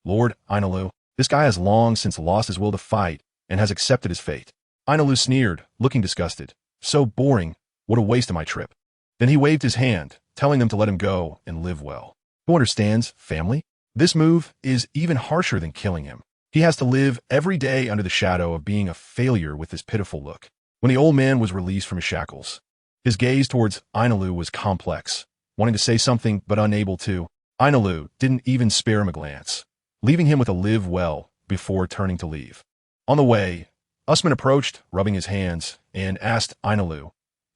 "Lord Inalu, this guy has long since lost his will to fight and has accepted his fate." Inalu sneered, looking disgusted. "So boring. What a waste of my trip." Then he waved his hand, telling them to let him go and live well. Who understands, family? This move is even harsher than killing him. He has to live every day under the shadow of being a failure with this pitiful look. When the old man was released from his shackles, his gaze towards Inalu was complex, wanting to say something but unable to. Inalu didn't even spare him a glance, leaving him with a live well before turning to leave. On the way, Usman approached, rubbing his hands, and asked Inalu,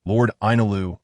"Lord Inalu,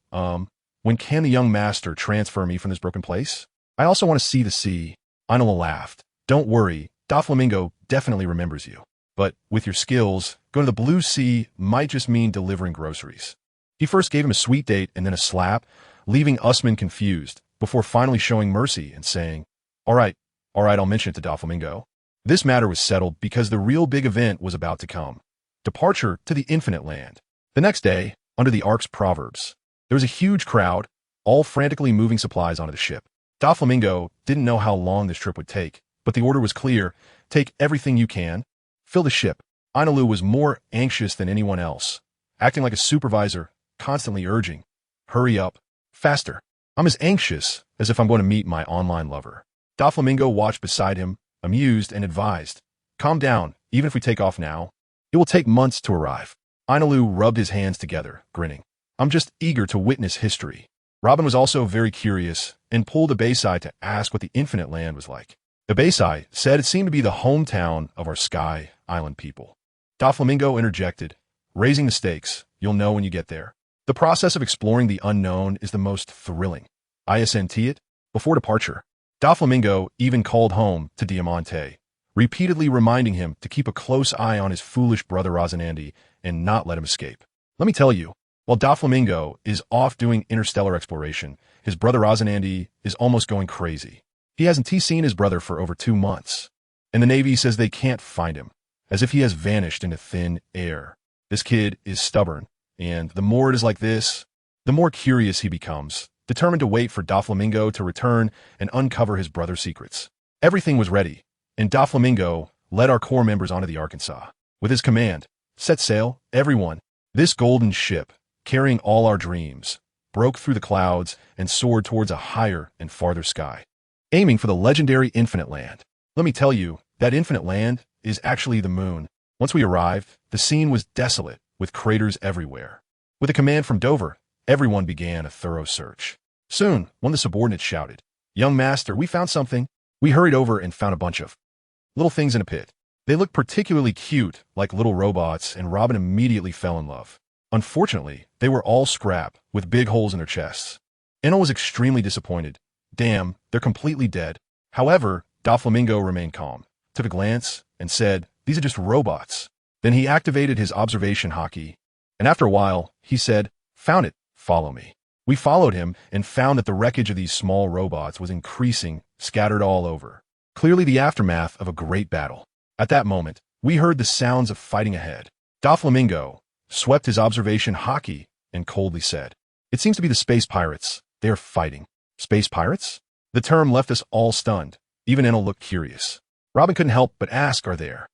when can the young master transfer me from this broken place? I also want to see the sea." Inalu laughed. "Don't worry, Doflamingo definitely remembers you. But with your skills, going to the blue sea might just mean delivering groceries." He first gave him a sweet date and then a slap, leaving Usman confused, before finally showing mercy and saying, All right, I'll mention it to Doflamingo." This matter was settled because the real big event was about to come. Departure to the infinite land. The next day, under the Ark's proverbs, there was a huge crowd, all frantically moving supplies onto the ship. Doflamingo didn't know how long this trip would take, but the order was clear: take everything you can, fill the ship. Inalu was more anxious than anyone else, acting like a supervisor, constantly urging, "Hurry up, faster." I'm as anxious as if I'm going to meet my online lover. Doflamingo watched beside him, amused and advised, calm down, even if we take off now. It will take months to arrive. Inalu rubbed his hands together, grinning. I'm just eager to witness history. Robin was also very curious and pulled Patricide to ask what the Infinite Land was like. Patricide said it seemed to be the hometown of our Sky Island people. Doflamingo interjected, raising the stakes. You'll know when you get there. The process of exploring the unknown is the most thrilling. Isn't it? Before departure, Doflamingo even called home to Diamante, repeatedly reminding him to keep a close eye on his foolish brother Rosinante and not let him escape. Let me tell you, while Doflamingo is off doing interstellar exploration, his brother Rosinante is almost going crazy. He hasn't seen his brother for over 2 months, and the Navy says they can't find him, as if he has vanished into thin air. This kid is stubborn, and the more it is like this, the more curious he becomes, determined to wait for Doflamingo to return and uncover his brother's secrets. Everything was ready, and Doflamingo led our core members onto the Arkansas. With his command, set sail, everyone. This golden ship, carrying all our dreams, broke through the clouds and soared towards a higher and farther sky, aiming for the legendary Infinite Land. Let me tell you, that Infinite Land is actually the moon. Once we arrived, the scene was desolate, with craters everywhere. With a command from Dover, everyone began a thorough search. Soon, one of the subordinates shouted, "Young master, we found something." We hurried over and found a bunch of little things in a pit. They looked particularly cute, like little robots, and Robin immediately fell in love. Unfortunately, they were all scrap, with big holes in their chests. Enel was extremely disappointed. Damn, they're completely dead. However, Doflamingo remained calm, took a glance, and said, "These are just robots." Then he activated his observation hockey, and after a while, he said, "Found it, follow me." We followed him and found that the wreckage of these small robots was increasing, scattered all over. Clearly the aftermath of a great battle. At that moment, we heard the sounds of fighting ahead. Doflamingo swept his observation hockey and coldly said, "It seems to be the space pirates. They are fighting." Space pirates? The term left us all stunned. Even Enel looked curious. Robin couldn't help but ask, "Are there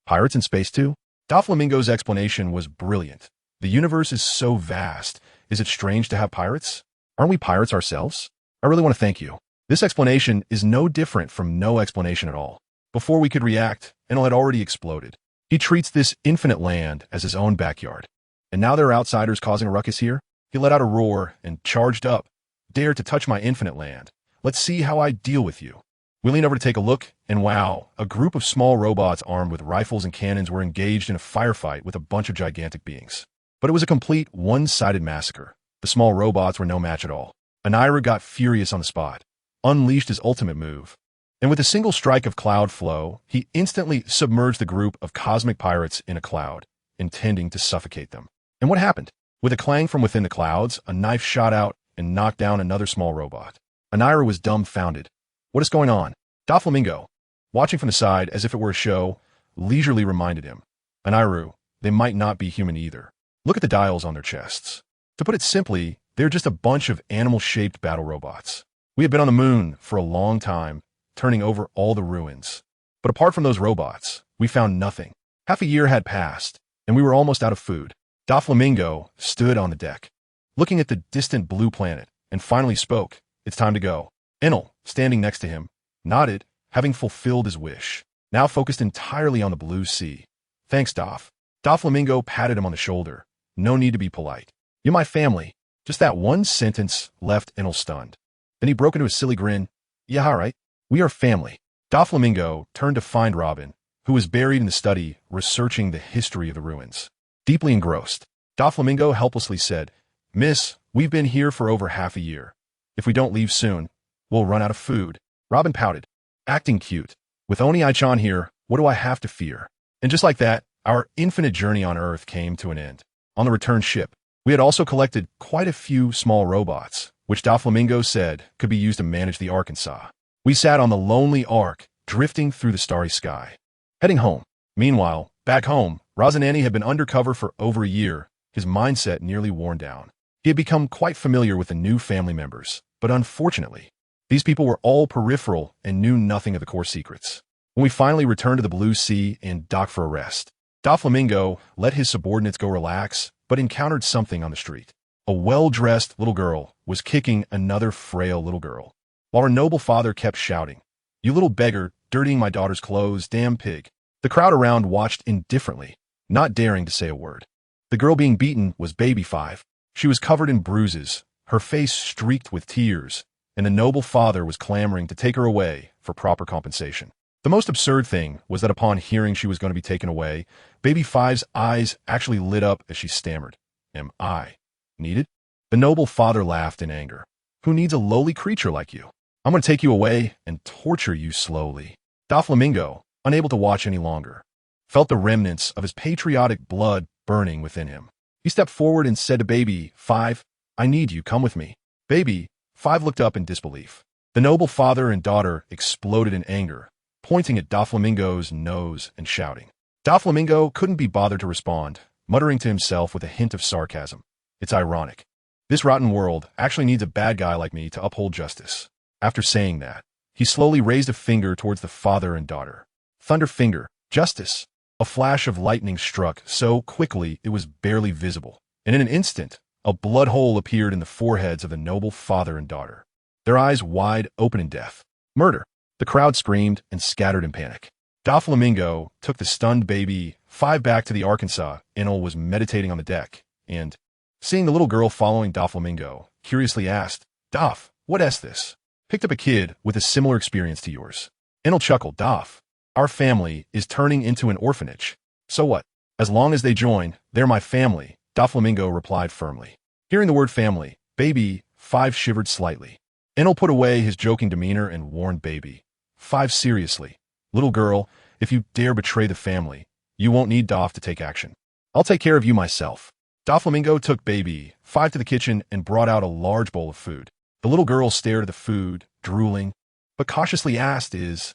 pirates in space too?" Doflamingo's explanation was brilliant. The universe is so vast. Is it strange to have pirates? Aren't we pirates ourselves? I really want to thank you. This explanation is no different from no explanation at all. Before we could react, Enel had already exploded. He treats this infinite land as his own backyard. And now there are outsiders causing a ruckus here? He let out a roar and charged up. "Dare to touch my infinite land. Let's see how I deal with you." We leaned over to take a look, and wow, a group of small robots armed with rifles and cannons were engaged in a firefight with a bunch of gigantic beings. But it was a complete one-sided massacre. The small robots were no match at all. Anira got furious on the spot, unleashed his ultimate move, and with a single strike of cloud flow, he instantly submerged the group of cosmic pirates in a cloud, intending to suffocate them. And what happened? With a clang from within the clouds, a knife shot out and knocked down another small robot. Anira was dumbfounded. What is going on? Doflamingo, watching from the side as if it were a show, leisurely reminded him, "Aniru, they might not be human either. Look at the dials on their chests. To put it simply, they're just a bunch of animal-shaped battle robots. We have been on the moon for a long time, turning over all the ruins. But apart from those robots, we found nothing. Half a year had passed, and we were almost out of food." Doflamingo stood on the deck, looking at the distant blue planet, and finally spoke. "It's time to go." Enel, standing next to him, nodded, having fulfilled his wish, now focused entirely on the blue sea. "Thanks, Dof." Doflamingo patted him on the shoulder. "No need to be polite. You're my family." Just that one sentence left Enel stunned. Then he broke into a silly grin. "Yeah, all right. We are family." Doflamingo turned to find Robin, who was buried in the study, researching the history of the ruins. Deeply engrossed, Doflamingo helplessly said, "Miss, we've been here for over half a year. If we don't leave soon, we'll run out of food." Robin pouted, acting cute. "With Oni-chan here, what do I have to fear?" And just like that, our infinite journey on Earth came to an end. On the return ship, we had also collected quite a few small robots, which Doflamingo said could be used to manage the Arkansas. We sat on the lonely ark, drifting through the starry sky, heading home. Meanwhile, back home, Rosinante had been undercover for over a year, his mindset nearly worn down. He had become quite familiar with the new family members, but unfortunately, these people were all peripheral and knew nothing of the core secrets. When we finally returned to the blue sea and docked for a rest, Doflamingo let his subordinates go relax, but encountered something on the street. A well-dressed little girl was kicking another frail little girl, while her noble father kept shouting, "You little beggar, dirtying my daughter's clothes, damn pig." The crowd around watched indifferently, not daring to say a word. The girl being beaten was baby 5. She was covered in bruises, her face streaked with tears, and the noble father was clamoring to take her away for proper compensation. The most absurd thing was that upon hearing she was going to be taken away, baby 5's eyes actually lit up as she stammered, "Am I needed?" The noble father laughed in anger. "Who needs a lowly creature like you? I'm going to take you away and torture you slowly." Doflamingo, unable to watch any longer, felt the remnants of his patriotic blood burning within him. He stepped forward and said to baby 5, "I need you, come with me." Baby 5 looked up in disbelief. The noble father and daughter exploded in anger, pointing at Doflamingo's nose and shouting. Doflamingo couldn't be bothered to respond, muttering to himself with a hint of sarcasm, "It's ironic. This rotten world actually needs a bad guy like me to uphold justice." After saying that, he slowly raised a finger towards the father and daughter. Thunder finger, justice. A flash of lightning struck so quickly it was barely visible, and in an instant, a blood hole appeared in the foreheads of the noble father and daughter, their eyes wide open in death. Murder! The crowd screamed and scattered in panic. Doflamingo took the stunned baby 5 back to the Arkansas. Enel was meditating on the deck, and, seeing the little girl following Doflamingo, curiously asked, "Dof, what is this?" "Picked up a kid with a similar experience to yours." Enel chuckled, "Dof, our family is turning into an orphanage. So what? As long as they join, they're my family," Doflamingo replied firmly. Hearing the word family, baby 5 shivered slightly. Enel put away his joking demeanor and warned baby 5 seriously, "Little girl, if you dare betray the family, you won't need Dof to take action. I'll take care of you myself." Doflamingo took baby 5 to the kitchen and brought out a large bowl of food. The little girl stared at the food, drooling, but cautiously asked, "Is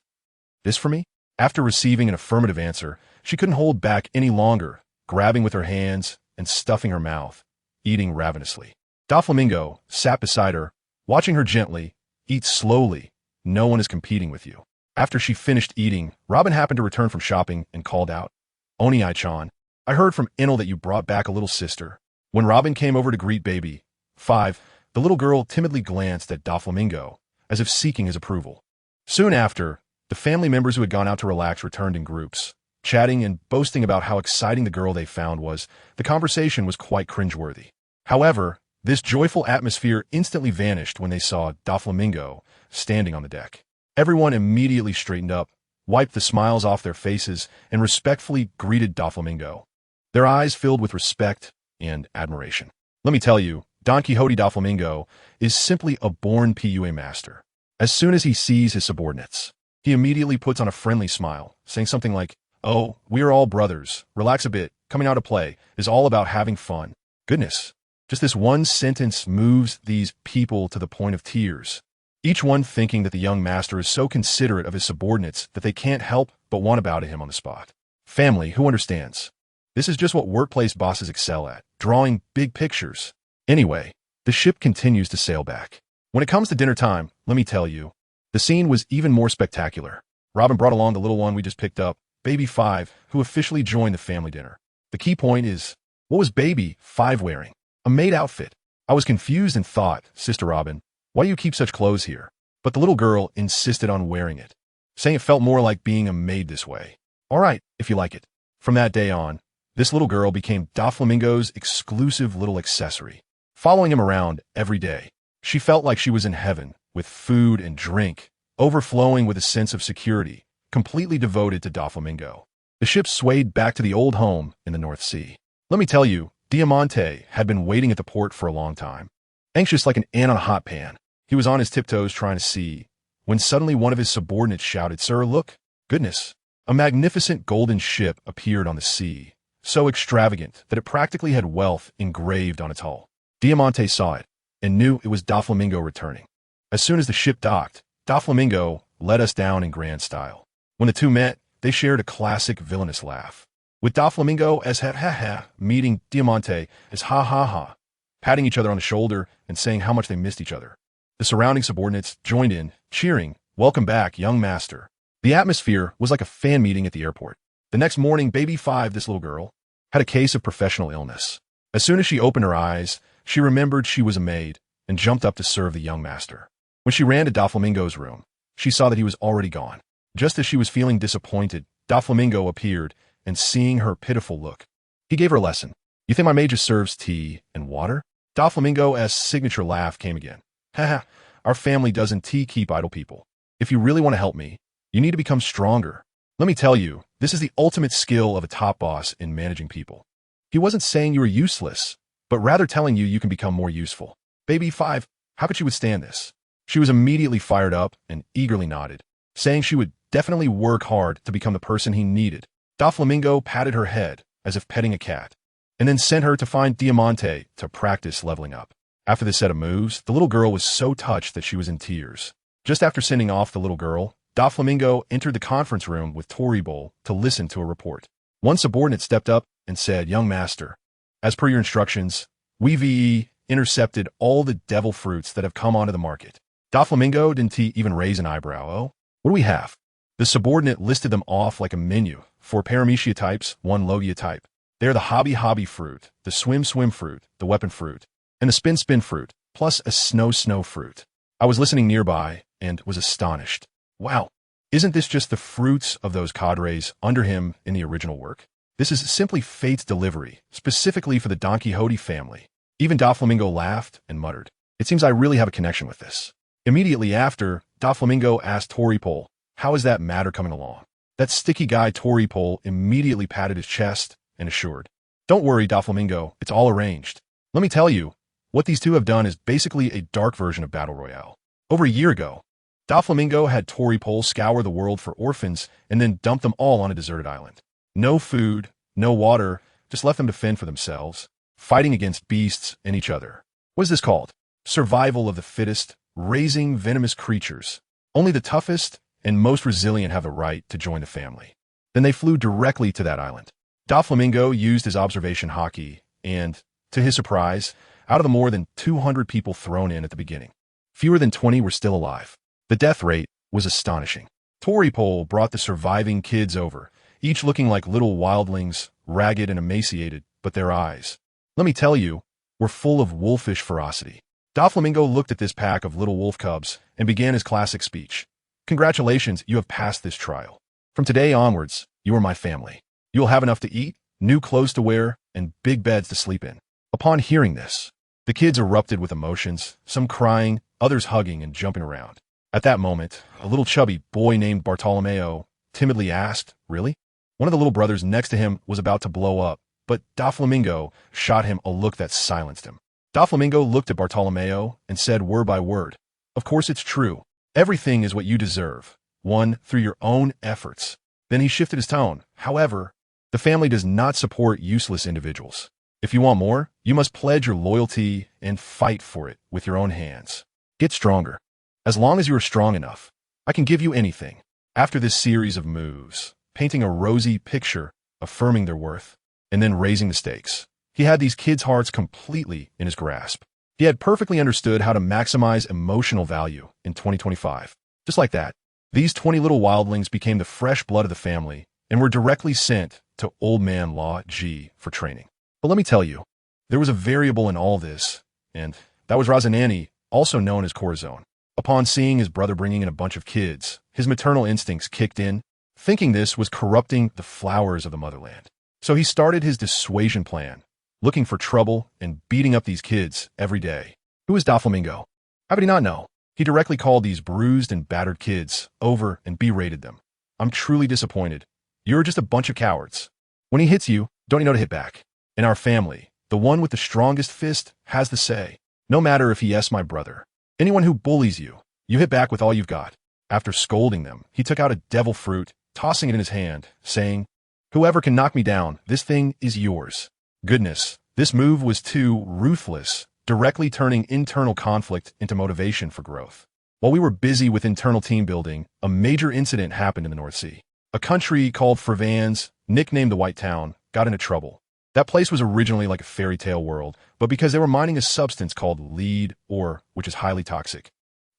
this for me?" After receiving an affirmative answer, she couldn't hold back any longer, grabbing with her hands and stuffing her mouth, eating ravenously. Doflamingo sat beside her, watching her gently. "Eat slowly. No one is competing with you." After she finished eating, Robin happened to return from shopping and called out, "Oni-chan, I heard from Enel that you brought back a little sister." When Robin came over to greet baby 5, the little girl timidly glanced at Doflamingo, as if seeking his approval. Soon after, the family members who had gone out to relax returned in groups, chatting and boasting about how exciting the girl they found was. The conversation was quite cringeworthy. However, this joyful atmosphere instantly vanished when they saw Doflamingo standing on the deck. Everyone immediately straightened up, wiped the smiles off their faces, and respectfully greeted Doflamingo, their eyes filled with respect and admiration. Let me tell you, Donquixote Doflamingo is simply a born PUA master. As soon as he sees his subordinates, he immediately puts on a friendly smile, saying something like, "Oh, we are all brothers. Relax a bit. Coming out to play is all about having fun." Goodness, just this one sentence moves these people to the point of tears, each one thinking that the young master is so considerate of his subordinates that they can't help but want to bow to him on the spot. Family, who understands? This is just what workplace bosses excel at, drawing big pictures. Anyway, the ship continues to sail back. When it comes to dinner time, let me tell you, the scene was even more spectacular. Robin brought along the little one we just picked up, baby 5, who officially joined the family dinner. The key point is, what was baby 5 wearing? A maid outfit. I was confused and thought, "Sister Robin, why do you keep such clothes here?" But the little girl insisted on wearing it, saying it felt more like being a maid this way. "All right, if you like it." From that day on, this little girl became Doflamingo's exclusive little accessory, following him around every day. She felt like she was in heaven, with food and drink, overflowing with a sense of security, completely devoted to Doflamingo. The ship swayed back to the old home in the North Sea. Let me tell you, Diamante had been waiting at the port for a long time. Anxious like an ant on a hot pan, he was on his tiptoes trying to see, when suddenly one of his subordinates shouted, "Sir, look!" Goodness! A magnificent golden ship appeared on the sea, so extravagant that it practically had wealth engraved on its hull. Diamante saw it, and knew it was Doflamingo returning. As soon as the ship docked, Doflamingo let us down in grand style. When the two met, they shared a classic villainous laugh, with Doflamingo as ha-ha-ha meeting Diamante as ha-ha-ha, patting each other on the shoulder and saying how much they missed each other. The surrounding subordinates joined in, cheering, "Welcome back, young master." The atmosphere was like a fan meeting at the airport. The next morning, baby 5, this little girl, had a case of professional illness. As soon as she opened her eyes, She remembered she was a maid and jumped up to serve the young master. When she ran to Doflamingo's room, she saw that he was already gone. Just as she was feeling disappointed, Doflamingo appeared, and seeing her pitiful look, he gave her a lesson. You think my maid just serves tea and water? Doflamingo's signature laugh came again. Haha, our family doesn't keep idle people. If you really want to help me, you need to become stronger. Let me tell you, this is the ultimate skill of a top boss in managing people. He wasn't saying you were useless, but rather telling you you can become more useful. Baby 5, how could she withstand this? She was immediately fired up and eagerly nodded, saying she would definitely work hard to become the person he needed. Doflamingo patted her head as if petting a cat, and then sent her to find Diamante to practice leveling up. After this set of moves, the little girl was so touched that she was in tears. Just after sending off the little girl, Doflamingo entered the conference room with Toribol to listen to a report. One subordinate stepped up and said, Young master, as per your instructions, we've intercepted all the devil fruits that have come onto the market. Doflamingo didn't even raise an eyebrow. Oh, what do we have? The subordinate listed them off like a menu. 4 paramecia types, 1 logia type. They are the hobby fruit, the swim fruit, the weapon fruit, and the spin fruit, plus a snow fruit. I was listening nearby and was astonished. Wow, isn't this just the fruits of those cadres under him in the original work? This is simply fate's delivery, specifically for the Donquixote family. Even Doflamingo laughed and muttered, It seems I really have a connection with this. Immediately after, Doflamingo asked Toripol, How is that matter coming along? That sticky guy Toripol immediately patted his chest and assured, Don't worry, Doflamingo, it's all arranged. Let me tell you, what these two have done is basically a dark version of Battle Royale. Over a year ago, Doflamingo had Toripol scour the world for orphans and then dump them all on a deserted island. No food, no water, just left them to fend for themselves, fighting against beasts and each other. What is this called? Survival of the fittest, raising venomous creatures. Only the toughest and most resilient have the right to join the family. Then they flew directly to that island. Doflamingo used his observation hockey and, to his surprise, out of the more than 200 people thrown in at the beginning, fewer than 20 were still alive. The death rate was astonishing. Toripol brought the surviving kids over, each looking like little wildlings, ragged and emaciated, but their eyes, let me tell you, were full of wolfish ferocity. Doflamingo looked at this pack of little wolf cubs and began his classic speech. Congratulations, you have passed this trial. From today onwards, you are my family. You will have enough to eat, new clothes to wear, and big beds to sleep in. Upon hearing this, the kids erupted with emotions, some crying, others hugging and jumping around. At that moment, a little chubby boy named Bartolomeo timidly asked, Really? One of the little brothers next to him was about to blow up, but Doflamingo shot him a look that silenced him. Doflamingo looked at Bartolomeo and said word by word, Of course it's true. Everything is what you deserve, won through your own efforts. Then he shifted his tone. However, the family does not support useless individuals. If you want more, you must pledge your loyalty and fight for it with your own hands. Get stronger. As long as you are strong enough, I can give you anything. After this series of moves, painting a rosy picture, affirming their worth, and then raising the stakes, he had these kids' hearts completely in his grasp. He had perfectly understood how to maximize emotional value in 2025. Just like that, these 20 little wildlings became the fresh blood of the family and were directly sent to Old Man Law G for training. But let me tell you, there was a variable in all this, and that was Razanani, also known as Corazon. Upon seeing his brother bringing in a bunch of kids, his maternal instincts kicked in, thinking this was corrupting the flowers of the motherland. So he started his dissuasion plan, looking for trouble and beating up these kids every day. Who is Doflamingo? How could he not know? He directly called these bruised and battered kids over and berated them. I'm truly disappointed. You're just a bunch of cowards. When he hits you, don't you know to hit back? In our family, the one with the strongest fist has the say. No matter if he is my brother. Anyone who bullies you, you hit back with all you've got. After scolding them, he took out a devil fruit, tossing it in his hand, saying, Whoever can knock me down, this thing is yours. Goodness, this move was too ruthless, directly turning internal conflict into motivation for growth. While we were busy with internal team building, a major incident happened in the North Sea. A country called Frevans, nicknamed the White Town, got into trouble. That place was originally like a fairy tale world, but because they were mining a substance called lead ore, which is highly toxic,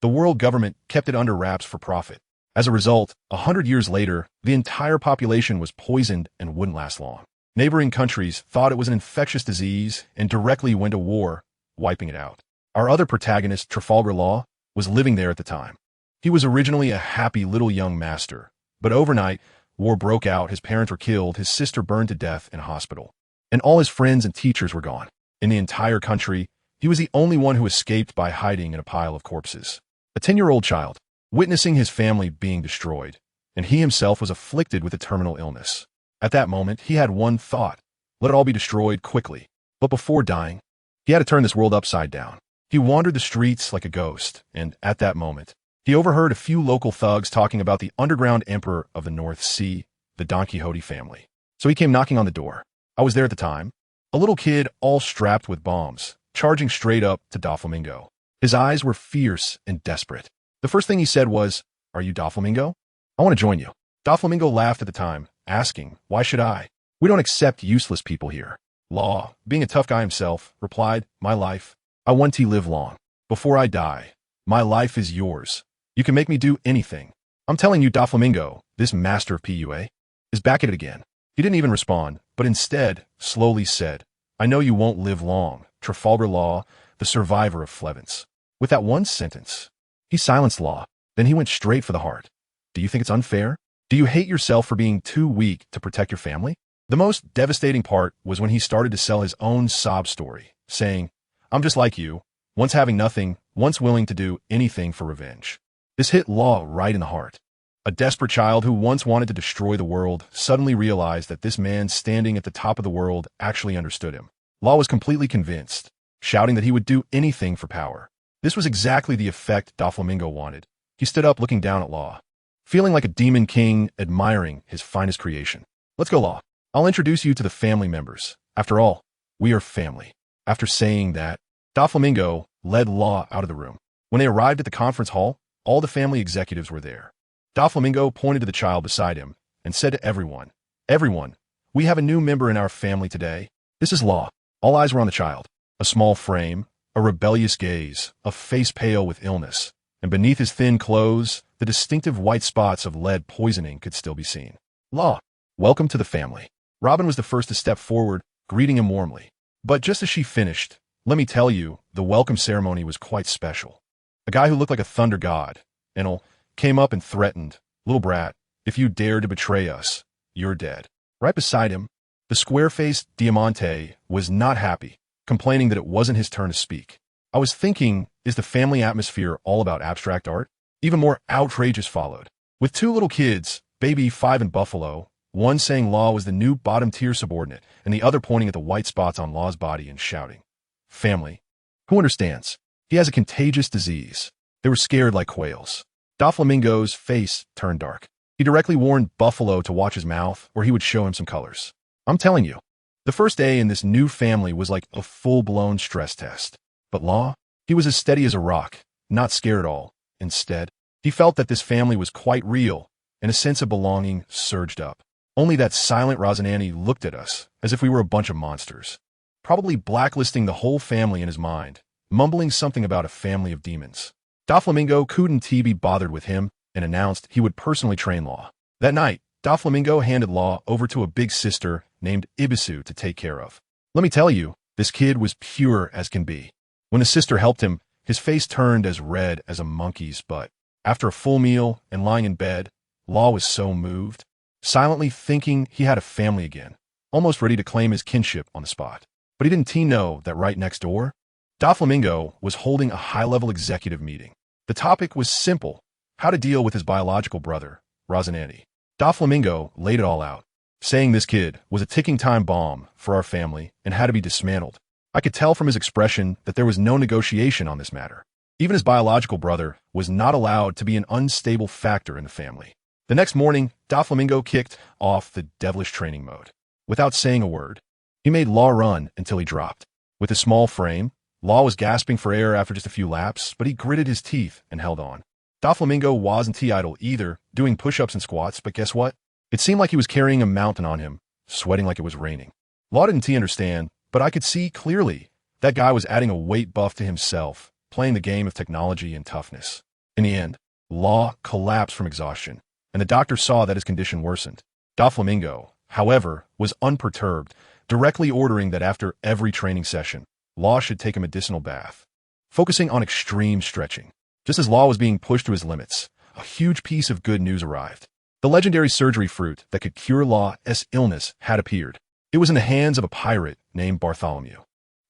the world government kept it under wraps for profit. As a result, 100 years later, the entire population was poisoned and wouldn't last long. Neighboring countries thought it was an infectious disease and directly went to war wiping it out. Our other protagonist, Trafalgar Law, was living there at the time. He was originally a happy little young master, but overnight, war broke out, his parents were killed, his sister burned to death in a hospital, and all his friends and teachers were gone. In the entire country, he was the only one who escaped by hiding in a pile of corpses. A 10-year-old child, witnessing his family being destroyed, and he himself was afflicted with a terminal illness. At that moment, he had one thought: let it all be destroyed quickly. But before dying, he had to turn this world upside down. He wandered the streets like a ghost, and at that moment, he overheard a few local thugs talking about the underground emperor of the North Sea, the Donquixote family. So he came knocking on the door. I was there at the time. A little kid, all strapped with bombs, charging straight up to Doflamingo. His eyes were fierce and desperate. The first thing he said was, "Are you Doflamingo? I want to join you." Doflamingo laughed at the time, asking, "Why should I? We don't accept useless people here." Law, being a tough guy himself, replied, "My life, I want to live long. Before I die, my life is yours. You can make me do anything. I'm telling you, Doflamingo, this master of PUA, is back at it again." He didn't even respond, but instead slowly said, "I know you won't live long, Trafalgar Law, the survivor of Flevence." With that one sentence, he silenced Law. Then he went straight for the heart. Do you think it's unfair? Do you hate yourself for being too weak to protect your family? The most devastating part was when he started to sell his own sob story, saying, "I'm just like you, once having nothing, once willing to do anything for revenge." This hit Law right in the heart. A desperate child who once wanted to destroy the world suddenly realized that this man standing at the top of the world actually understood him. Law was completely convinced, shouting that he would do anything for power. This was exactly the effect Doflamingo wanted. He stood up looking down at Law, feeling like a demon king admiring his finest creation. "Let's go, Law. I'll introduce you to the family members. After all, we are family." After saying that, Doflamingo led Law out of the room. When they arrived at the conference hall, all the family executives were there. Doflamingo pointed to the child beside him and said to everyone, "Everyone, we have a new member in our family today. This is Law." All eyes were on the child. A small frame, a rebellious gaze, a face pale with illness, and beneath his thin clothes, the distinctive white spots of lead poisoning could still be seen. "Law, welcome to the family." Robin was the first to step forward, greeting him warmly. But just as she finished, let me tell you, the welcome ceremony was quite special. A guy who looked like a thunder god, Enel, came up and threatened, "Little brat, if you dare to betray us, you're dead." Right beside him, the square-faced Diamante was not happy, complaining that it wasn't his turn to speak. I was thinking, is the family atmosphere all about abstract art? Even more outrageous followed. With two little kids, Baby 5 and Buffalo, one saying Law was the new bottom-tier subordinate, and the other pointing at the white spots on Law's body and shouting, "Family. Who understands? He has a contagious disease." They were scared like quails. Doflamingo's face turned dark. He directly warned Buffalo to watch his mouth, or he would show him some colors. I'm telling you, the first day in this new family was like a full-blown stress test. But Law, he was as steady as a rock, not scared at all. Instead, he felt that this family was quite real, and a sense of belonging surged up. Only that silent Rosanani looked at us as if we were a bunch of monsters, probably blacklisting the whole family in his mind, mumbling something about a family of demons. Doflamingo couldn't be bothered with him and announced he would personally train Law. That night, Doflamingo handed Law over to a big sister named Ibisu to take care of. Let me tell you, this kid was pure as can be. When the sister helped him, his face turned as red as a monkey's butt. After a full meal and lying in bed, Law was so moved, silently thinking he had a family again, almost ready to claim his kinship on the spot. But he didn't know that right next door, Doflamingo was holding a high-level executive meeting. The topic was simple: how to deal with his biological brother, Rosanani. Doflamingo laid it all out, saying this kid was a ticking time bomb for our family and had to be dismantled. I could tell from his expression that there was no negotiation on this matter. Even his biological brother was not allowed to be an unstable factor in the family. The next morning, Doflamingo kicked off the devilish training mode. Without saying a word, he made Law run until he dropped. With his small frame, Law was gasping for air after just a few laps, but he gritted his teeth and held on. Doflamingo wasn't idle either, doing push-ups and squats, but guess what? It seemed like he was carrying a mountain on him, sweating like it was raining. Law didn't understand, but I could see clearly that guy was adding a weight buff to himself, playing the game of technology and toughness. In the end, Law collapsed from exhaustion, and the doctor saw that his condition worsened. Doflamingo, however, was unperturbed, directly ordering that after every training session, Law should take a medicinal bath, focusing on extreme stretching. Just as Law was being pushed to his limits, a huge piece of good news arrived. The legendary surgery fruit that could cure Law's illness had appeared. It was in the hands of a pirate named Bartholomew,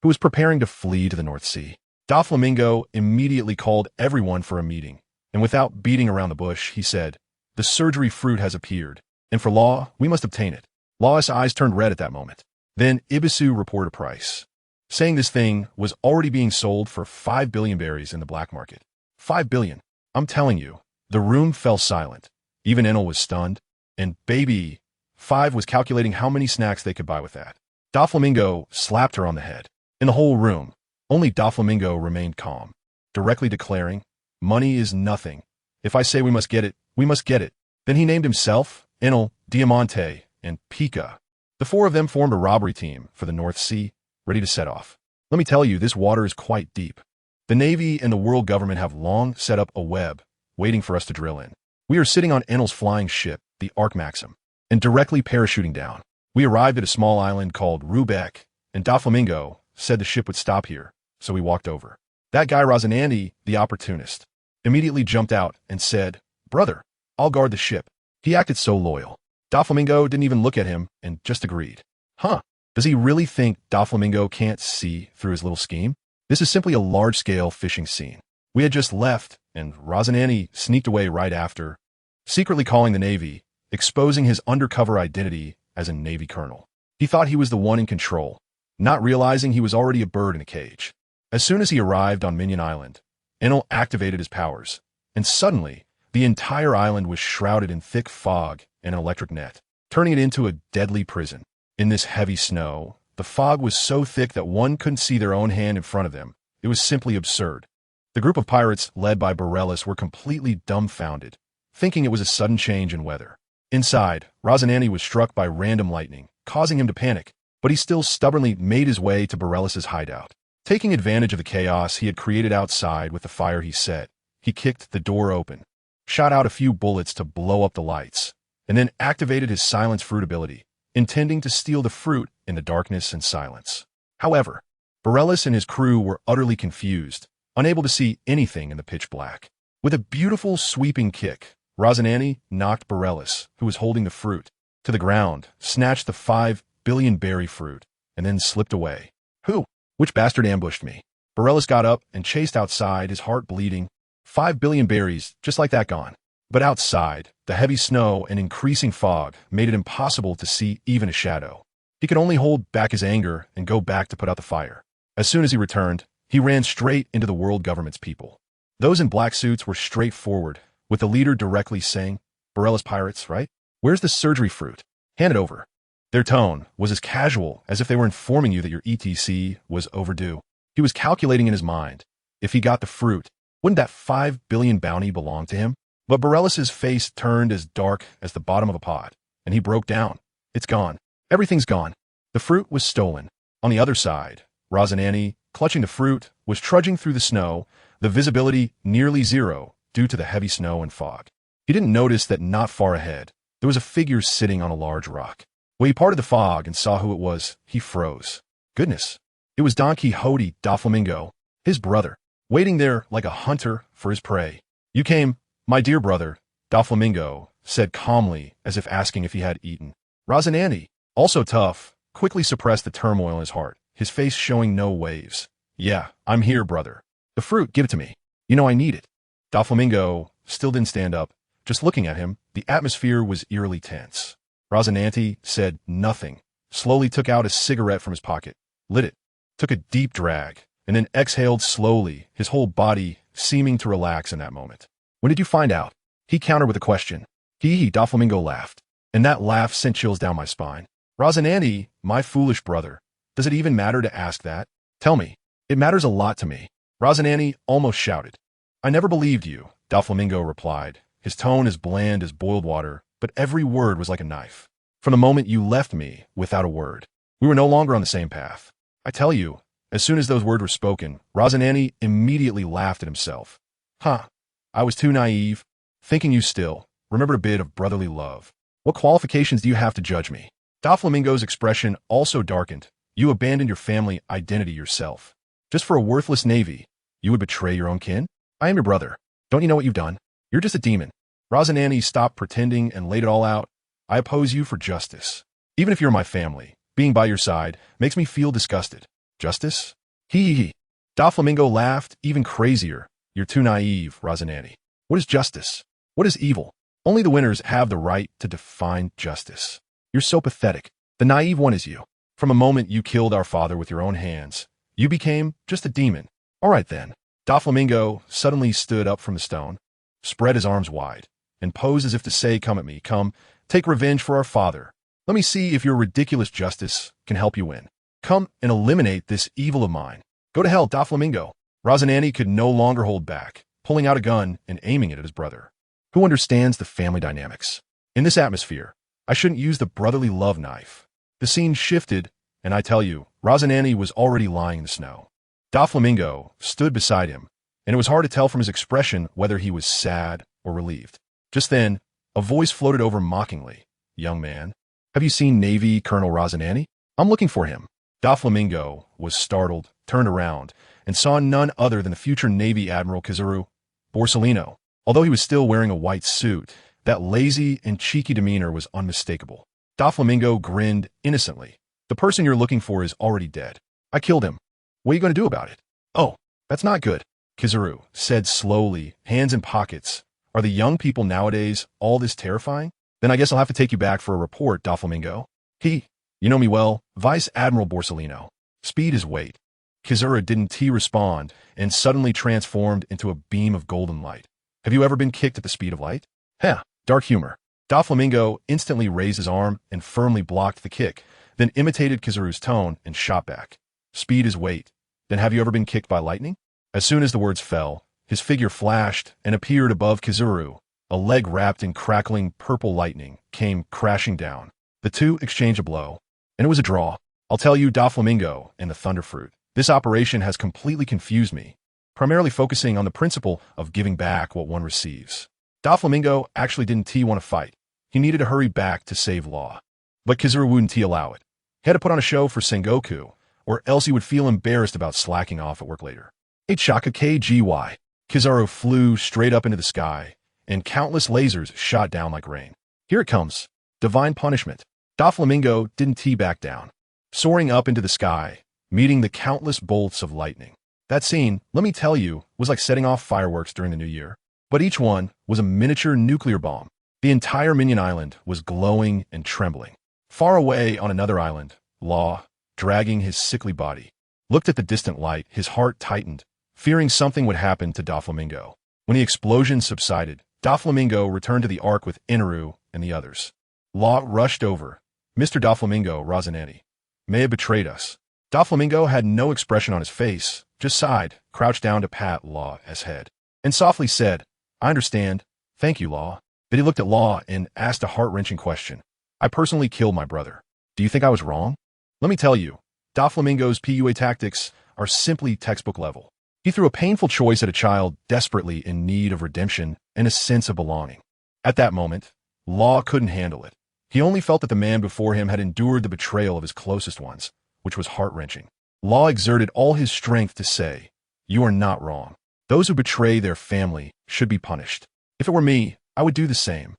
who was preparing to flee to the North Sea. Doflamingo immediately called everyone for a meeting, and without beating around the bush, he said, "The surgery fruit has appeared, and for Law, we must obtain it." Law's eyes turned red at that moment. Then Ibisu reported a price, saying this thing was already being sold for 5 billion berries in the black market. 5 billion. I'm telling you, the room fell silent. Even Enel was stunned, and Baby 5 was calculating how many snacks they could buy with that. Doflamingo slapped her on the head. In the whole room, only Doflamingo remained calm, directly declaring, "Money is nothing. If I say we must get it, we must get it." Then he named himself, Enel, Diamante, and Pika. The four of them formed a robbery team for the North Sea, ready to set off. Let me tell you, this water is quite deep. The Navy and the world government have long set up a web, waiting for us to drill in. We are sitting on Enel's flying ship, the Ark Maxim, and directly parachuting down. We arrived at a small island called Rubeck, and Doflamingo said the ship would stop here, so we walked over. That guy Rosinante, the opportunist, immediately jumped out and said, "Brother, I'll guard the ship." He acted so loyal. Doflamingo didn't even look at him and just agreed. Huh, does he really think Doflamingo can't see through his little scheme? This is simply a large-scale fishing scene. We had just left, and Rosinante sneaked away right after, secretly calling the Navy, exposing his undercover identity as a Navy colonel. He thought he was the one in control, not realizing he was already a bird in a cage. As soon as he arrived on Minion Island, Enel activated his powers, and suddenly, the entire island was shrouded in thick fog and an electric net, turning it into a deadly prison. In this heavy snow, the fog was so thick that one couldn't see their own hand in front of them. It was simply absurd. The group of pirates, led by Borellus, were completely dumbfounded, thinking it was a sudden change in weather. Inside, Rosinante was struck by random lightning, causing him to panic, but he still stubbornly made his way to Borellus's hideout. Taking advantage of the chaos he had created outside with the fire he set, he kicked the door open, shot out a few bullets to blow up the lights, and then activated his silence fruit ability, intending to steal the fruit in the darkness and silence. However, Borellus and his crew were utterly confused, unable to see anything in the pitch black. With a beautiful sweeping kick, Rosinante knocked Borellus, who was holding the fruit, to the ground, snatched the 5 billion berry fruit, and then slipped away. Who? Which bastard ambushed me? Borellus got up and chased outside, his heart bleeding. 5 billion berries, just like that gone. But outside, the heavy snow and increasing fog made it impossible to see even a shadow. He could only hold back his anger and go back to put out the fire. As soon as he returned, he ran straight into the world government's people. Those in black suits were straightforward, with the leader directly saying, "Borellus pirates, right? Where's the surgery fruit? Hand it over." Their tone was as casual as if they were informing you that your ETC was overdue. He was calculating in his mind. If he got the fruit, wouldn't that 5 billion bounty belong to him? But Borellus's face turned as dark as the bottom of a pot, and he broke down. It's gone. Everything's gone. The fruit was stolen. On the other side, Rosinante, clutching the fruit, was trudging through the snow, the visibility nearly zero due to the heavy snow and fog. He didn't notice that not far ahead, there was a figure sitting on a large rock. When he parted the fog and saw who it was, he froze. Goodness, it was Donquixote Doflamingo, his brother, waiting there like a hunter for his prey. "You came, my dear brother," Doflamingo said calmly, as if asking if he had eaten. Rosinante, also tough, quickly suppressed the turmoil in his heart, his face showing no waves. "Yeah, I'm here, brother. The fruit, give it to me. You know I need it." Doflamingo still didn't stand up. Just looking at him, the atmosphere was eerily tense. Rosinante said nothing, slowly took out a cigarette from his pocket, lit it, took a deep drag, and then exhaled slowly, his whole body seeming to relax in that moment. "When did you find out?" He countered with a question. Doflamingo laughed, and that laugh sent chills down my spine. "Rosinante, my foolish brother, does it even matter to ask that? Tell me. It matters a lot to me." Rosinante almost shouted. "I never believed you," Doflamingo replied, his tone as bland as boiled water, but every word was like a knife. "From the moment you left me without a word, we were no longer on the same path. I tell you," as soon as those words were spoken, Rosinante immediately laughed at himself. "Huh, I was too naive, thinking you still remembered a bit of brotherly love. What qualifications do you have to judge me?" Doflamingo's expression also darkened. "You abandoned your family identity yourself. Just for a worthless navy, you would betray your own kin? I am your brother. Don't you know what you've done? You're just a demon. Razanani, stop pretending and laid it all out. I oppose you for justice. Even if you're my family, being by your side makes me feel disgusted. Justice? Hee. Doflamingo laughed, even crazier. You're too naive, Razanani. What is justice? What is evil? Only the winners have the right to define justice. You're so pathetic. The naive one is you. From a moment you killed our father with your own hands, you became just a demon. All right then. Doflamingo suddenly stood up from the stone, spread his arms wide, and posed as if to say, come at me, come, take revenge for our father. Let me see if your ridiculous justice can help you win. Come and eliminate this evil of mine. Go to hell, Doflamingo. Razanani could no longer hold back, pulling out a gun and aiming it at his brother. Who understands the family dynamics? In this atmosphere, I shouldn't use the brotherly love knife. The scene shifted, and I tell you, Razanani was already lying in the snow. Doflamingo stood beside him, and it was hard to tell from his expression whether he was sad or relieved. Just then, a voice floated over mockingly. Young man, have you seen Navy Colonel Razanani? I'm looking for him. Doflamingo was startled, turned around, and saw none other than the future Navy Admiral Kizaru Borsellino. Although he was still wearing a white suit, that lazy and cheeky demeanor was unmistakable. Doflamingo grinned innocently. The person you're looking for is already dead. I killed him. What are you going to do about it? Oh, that's not good, Kizaru said slowly, hands in pockets. Are the young people nowadays all this terrifying? Then I guess I'll have to take you back for a report, Doflamingo. You know me well, Vice Admiral Borsellino. Speed is weight. Kizaru didn't respond and suddenly transformed into a beam of golden light. Have you ever been kicked at the speed of light? Heh, dark humor. Doflamingo instantly raised his arm and firmly blocked the kick, then imitated Kizaru's tone and shot back. Speed is weight. Then have you ever been kicked by lightning? As soon as the words fell, his figure flashed and appeared above Kizaru. A leg wrapped in crackling purple lightning came crashing down. The two exchanged a blow, and it was a draw. I'll tell you, Doflamingo and the Thunderfruit, this operation has completely confused me, primarily focusing on the principle of giving back what one receives. Doflamingo actually didn't want to fight. He needed to hurry back to save Law. But Kizaru wouldn't allow it. He had to put on a show for Sengoku, or else he would feel embarrassed about slacking off at work later. Shaka KGY. Kizaru flew straight up into the sky, and countless lasers shot down like rain. Here it comes. Divine punishment. Doflamingo didn't back down, soaring up into the sky, meeting the countless bolts of lightning. That scene, let me tell you, was like setting off fireworks during the new year. But each one was a miniature nuclear bomb. The entire Minion Island was glowing and trembling. Far away on another island, Law, dragging his sickly body, looked at the distant light. His heart tightened, fearing something would happen to Doflamingo. When the explosion subsided, Doflamingo returned to the Ark with Inaru and the others. Law rushed over. Mr. Doflamingo, Razanani may have betrayed us. Doflamingo had no expression on his face, just sighed, crouched down to pat Law's head, and softly said, I understand. Thank you, Law. Then he looked at Law and asked a heart-wrenching question. I personally killed my brother. Do you think I was wrong? Let me tell you, Doflamingo's PUA tactics are simply textbook level. He threw a painful choice at a child desperately in need of redemption and a sense of belonging. At that moment, Law couldn't handle it. He only felt that the man before him had endured the betrayal of his closest ones, which was heart-wrenching. Law exerted all his strength to say, You are not wrong. Those who betray their family should be punished. If it were me, I would do the same.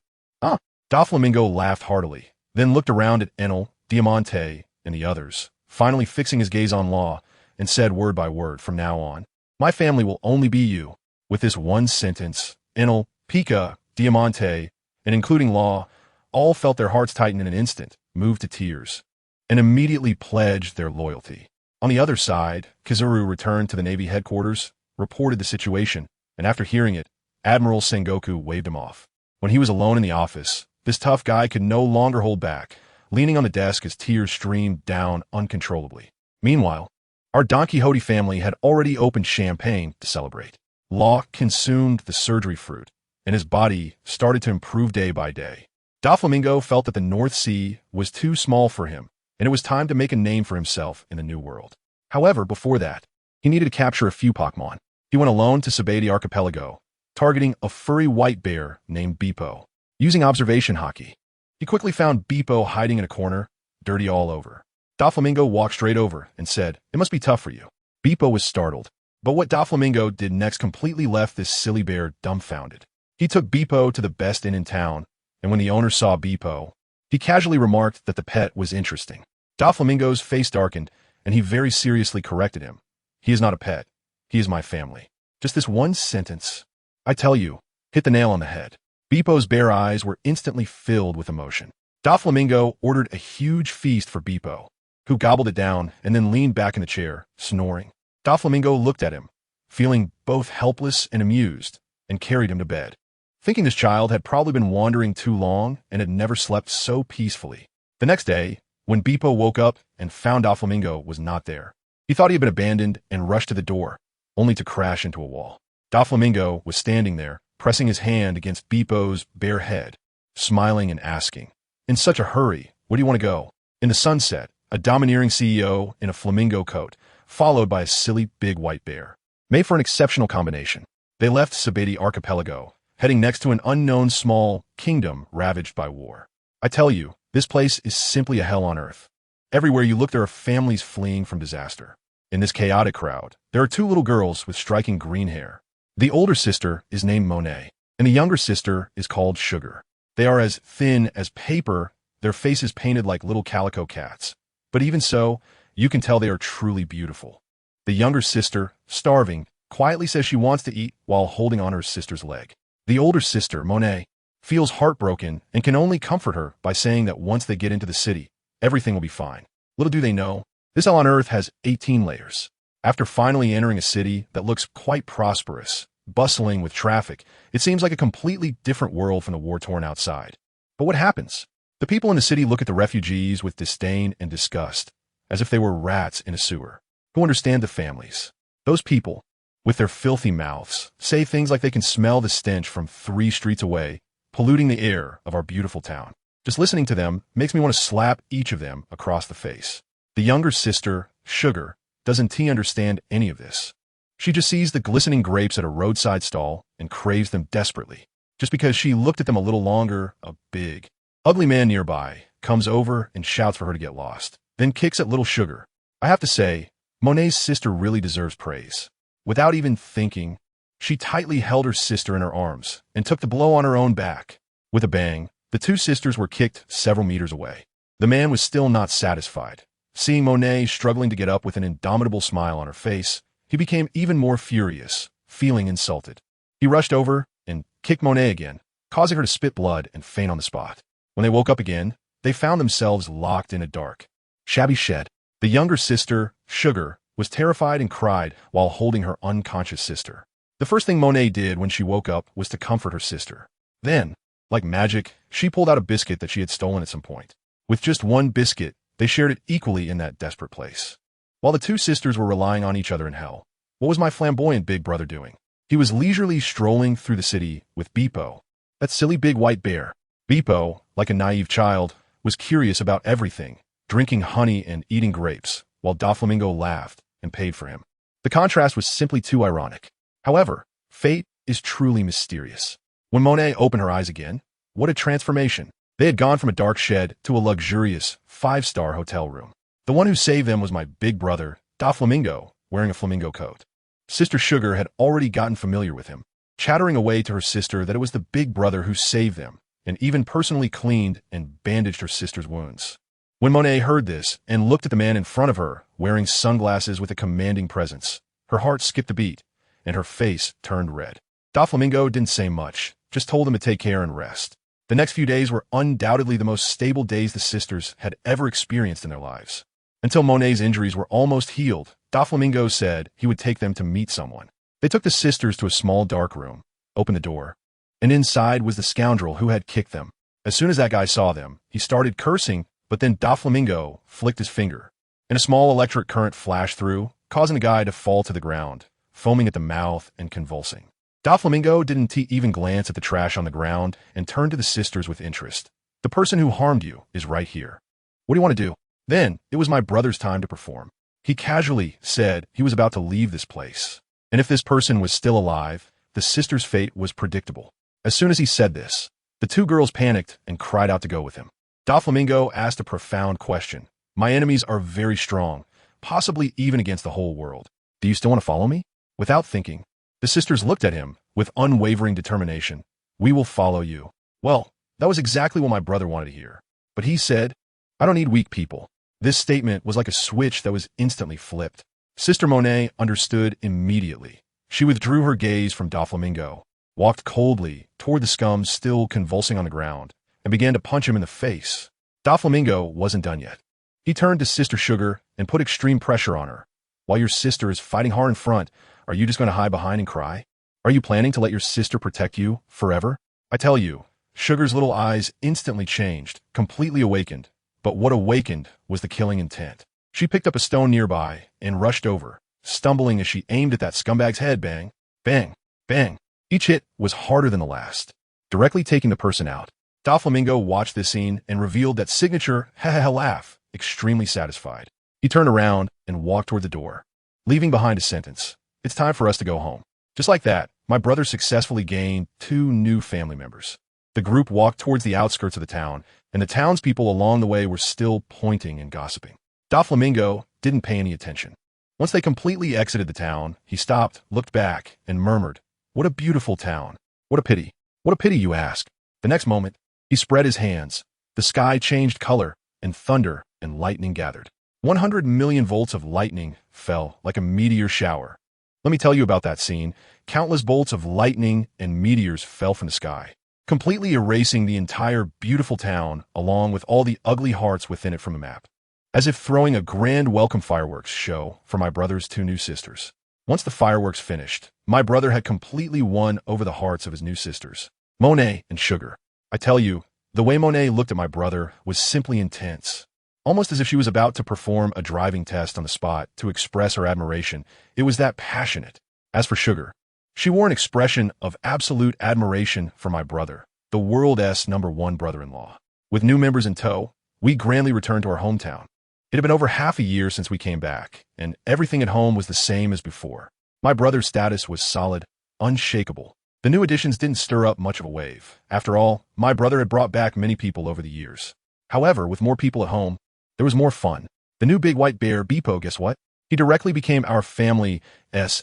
Doflamingo laughed heartily, then looked around at Enel, Diamante, and the others, finally fixing his gaze on Law, and said word by word, from now on, my family will only be you. With this one sentence, Enel, Pika, Diamante, and including Law, all felt their hearts tighten in an instant, moved to tears, and immediately pledged their loyalty. On the other side, Kizaru returned to the Navy headquarters, reported the situation, and after hearing it, Admiral Sengoku waved him off. When he was alone in the office, this tough guy could no longer hold back, leaning on the desk as tears streamed down uncontrollably. Meanwhile, our Donquixote family had already opened champagne to celebrate. Law consumed the surgery fruit, and his body started to improve day by day. Doflamingo felt that the North Sea was too small for him, and it was time to make a name for himself in the New World. However, before that, he needed to capture a few Pokemon. He went alone to Sabedi Archipelago, targeting a furry white bear named Beepo. Using observation hockey, he quickly found Beepo hiding in a corner, dirty all over. Doflamingo walked straight over and said, It must be tough for you. Beepo was startled, but what Doflamingo did next completely left this silly bear dumbfounded. He took Beepo to the best inn in town, and when the owner saw Beepo, he casually remarked that the pet was interesting. Doflamingo's face darkened, and he very seriously corrected him. He is not a pet. He is my family. Just this one sentence, I tell you, hit the nail on the head. Beepo's bare eyes were instantly filled with emotion. Doflamingo ordered a huge feast for Beepo, who gobbled it down and then leaned back in the chair, snoring. Doflamingo looked at him, feeling both helpless and amused, and carried him to bed, thinking this child had probably been wandering too long and had never slept so peacefully. The next day, when Beepo woke up and found Doflamingo was not there, he thought he had been abandoned and rushed to the door, only to crash into a wall. Doflamingo was standing there, pressing his hand against Beepo's bare head, smiling and asking, "In such a hurry, where do you want to go?" In the sunset, a domineering CEO in a flamingo coat, followed by a silly big white bear. Made for an exceptional combination. They left Sabeti Archipelago, heading next to an unknown small kingdom ravaged by war. I tell you, this place is simply a hell on earth. Everywhere you look, there are families fleeing from disaster. In this chaotic crowd, there are two little girls with striking green hair. The older sister is named Monet, and the younger sister is called Sugar. They are as thin as paper, their faces painted like little calico cats. But even so, you can tell they are truly beautiful. The younger sister, starving, quietly says she wants to eat while holding on her sister's leg. The older sister, Monet, feels heartbroken and can only comfort her by saying that once they get into the city, everything will be fine. Little do they know, this hell on earth has 18 layers. After finally entering a city that looks quite prosperous, bustling with traffic, it seems like a completely different world from the war-torn outside. But what happens? The people in the city look at the refugees with disdain and disgust, as if they were rats in a sewer. Who understand the families? Those people, with their filthy mouths, say things like they can smell the stench from 3 streets away, polluting the air of our beautiful town. Just listening to them makes me want to slap each of them across the face. The younger sister, Sugar, doesn't understand any of this. She just sees the glistening grapes at a roadside stall and craves them desperately. Just because she looked at them a little longer, a big, ugly man nearby comes over and shouts for her to get lost, then kicks at little Sugar. I have to say, Monet's sister really deserves praise. Without even thinking, she tightly held her sister in her arms and took the blow on her own back. With a bang, the two sisters were kicked several meters away. The man was still not satisfied. Seeing Monet struggling to get up with an indomitable smile on her face, he became even more furious, feeling insulted. He rushed over and kicked Monet again, causing her to spit blood and faint on the spot. When they woke up again, they found themselves locked in a dark, shabby shed. The younger sister, Sugar, was terrified and cried while holding her unconscious sister. The first thing Monet did when she woke up was to comfort her sister. Then, like magic, she pulled out a biscuit that she had stolen at some point. With just one biscuit, they shared it equally in that desperate place. While the two sisters were relying on each other in hell, what was my flamboyant big brother doing? He was leisurely strolling through the city with Beepo, that silly big white bear. Beepo, like a naive child, was curious about everything, drinking honey and eating grapes, while Doflamingo laughed and paid for him. The contrast was simply too ironic. However, fate is truly mysterious. When Monet opened her eyes again, what a transformation. They had gone from a dark shed to a luxurious 5-star hotel room. The one who saved them was my big brother, Doflamingo, wearing a flamingo coat. Sister Sugar had already gotten familiar with him, chattering away to her sister that it was the big brother who saved them, and even personally cleaned and bandaged her sister's wounds. When Monet heard this and looked at the man in front of her, wearing sunglasses with a commanding presence, her heart skipped a beat, and her face turned red. Doflamingo didn't say much, just told them to take care and rest. The next few days were undoubtedly the most stable days the sisters had ever experienced in their lives. Until Monet's injuries were almost healed, Doflamingo said he would take them to meet someone. They took the sisters to a small dark room, opened the door, and inside was the scoundrel who had kicked them. As soon as that guy saw them, he started cursing, but then Doflamingo flicked his finger, and a small electric current flashed through, causing the guy to fall to the ground, foaming at the mouth and convulsing. Doflamingo didn't even glance at the trash on the ground and turned to the sisters with interest. The person who harmed you is right here. What do you want to do? Then, it was my brother's time to perform. He casually said he was about to leave this place. And if this person was still alive, the sisters' fate was predictable. As soon as he said this, the two girls panicked and cried out to go with him. Doflamingo asked a profound question. My enemies are very strong, possibly even against the whole world. Do you still want to follow me? Without thinking, the sisters looked at him with unwavering determination. We will follow you. Well, that was exactly what my brother wanted to hear. But he said, I don't need weak people. This statement was like a switch that was instantly flipped. Sister Monet understood immediately. She withdrew her gaze from Doflamingo, walked coldly toward the scum still convulsing on the ground, and began to punch him in the face. Doflamingo wasn't done yet. He turned to Sister Sugar and put extreme pressure on her. While your sister is fighting hard in front, are you just going to hide behind and cry? Are you planning to let your sister protect you forever? I tell you, Sugar's little eyes instantly changed, completely awakened. But what awakened was the killing intent. She picked up a stone nearby and rushed over, stumbling as she aimed at that scumbag's head. Bang, bang, bang. Each hit was harder than the last, directly taking the person out. Doflamingo watched this scene and revealed that signature ha-ha-ha laugh, extremely satisfied. He turned around and walked toward the door, leaving behind a sentence. It's time for us to go home. Just like that, my brother successfully gained 2 new family members. The group walked towards the outskirts of the town, and the townspeople along the way were still pointing and gossiping. Doflamingo didn't pay any attention. Once they completely exited the town, he stopped, looked back, and murmured, What a beautiful town. What a pity. What a pity, you ask. The next moment, he spread his hands. The sky changed color, and thunder and lightning gathered. 100 million volts of lightning fell like a meteor shower. Let me tell you about that scene. Countless bolts of lightning and meteors fell from the sky, completely erasing the entire beautiful town along with all the ugly hearts within it from the map, as if throwing a grand welcome fireworks show for my brother's 2 new sisters. Once the fireworks finished, my brother had completely won over the hearts of his new sisters, Monet and Sugar. I tell you, the way Monet looked at my brother was simply intense, almost as if she was about to perform a driving test on the spot to express her admiration. It was that passionate. As for Sugar, she wore an expression of absolute admiration for my brother, the world's #1 brother-in-law. With new members in tow, we grandly returned to our hometown. It had been over half a year since we came back, and everything at home was the same as before. My brother's status was solid, unshakable. The new additions didn't stir up much of a wave. After all, my brother had brought back many people over the years. However, with more people at home, there was more fun. The new big white bear, Beepo, guess what? He directly became our family's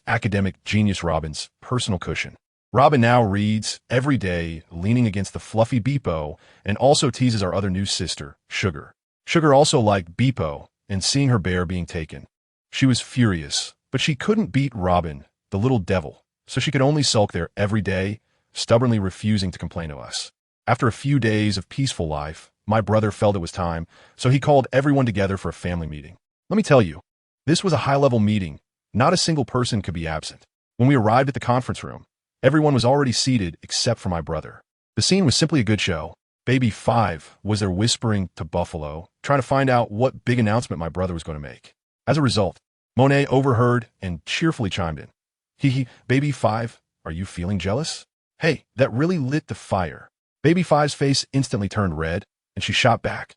academic genius Robin's personal cushion. Robin now reads every day, leaning against the fluffy Beepo, and also teases our other new sister, Sugar. Sugar also liked Beepo and seeing her bear being taken. She was furious, but she couldn't beat Robin, the little devil, so she could only sulk there every day, stubbornly refusing to complain to us. After a few days of peaceful life, my brother felt it was time, so he called everyone together for a family meeting. Let me tell you, this was a high-level meeting. Not a single person could be absent. When we arrived at the conference room, everyone was already seated except for my brother. The scene was simply a good show. Baby 5 was there whispering to Buffalo, trying to find out what big announcement my brother was going to make. As a result, Monet overheard and cheerfully chimed in. Baby 5, are you feeling jealous? Hey, that really lit the fire. Baby 5's face instantly turned red, and she shot back.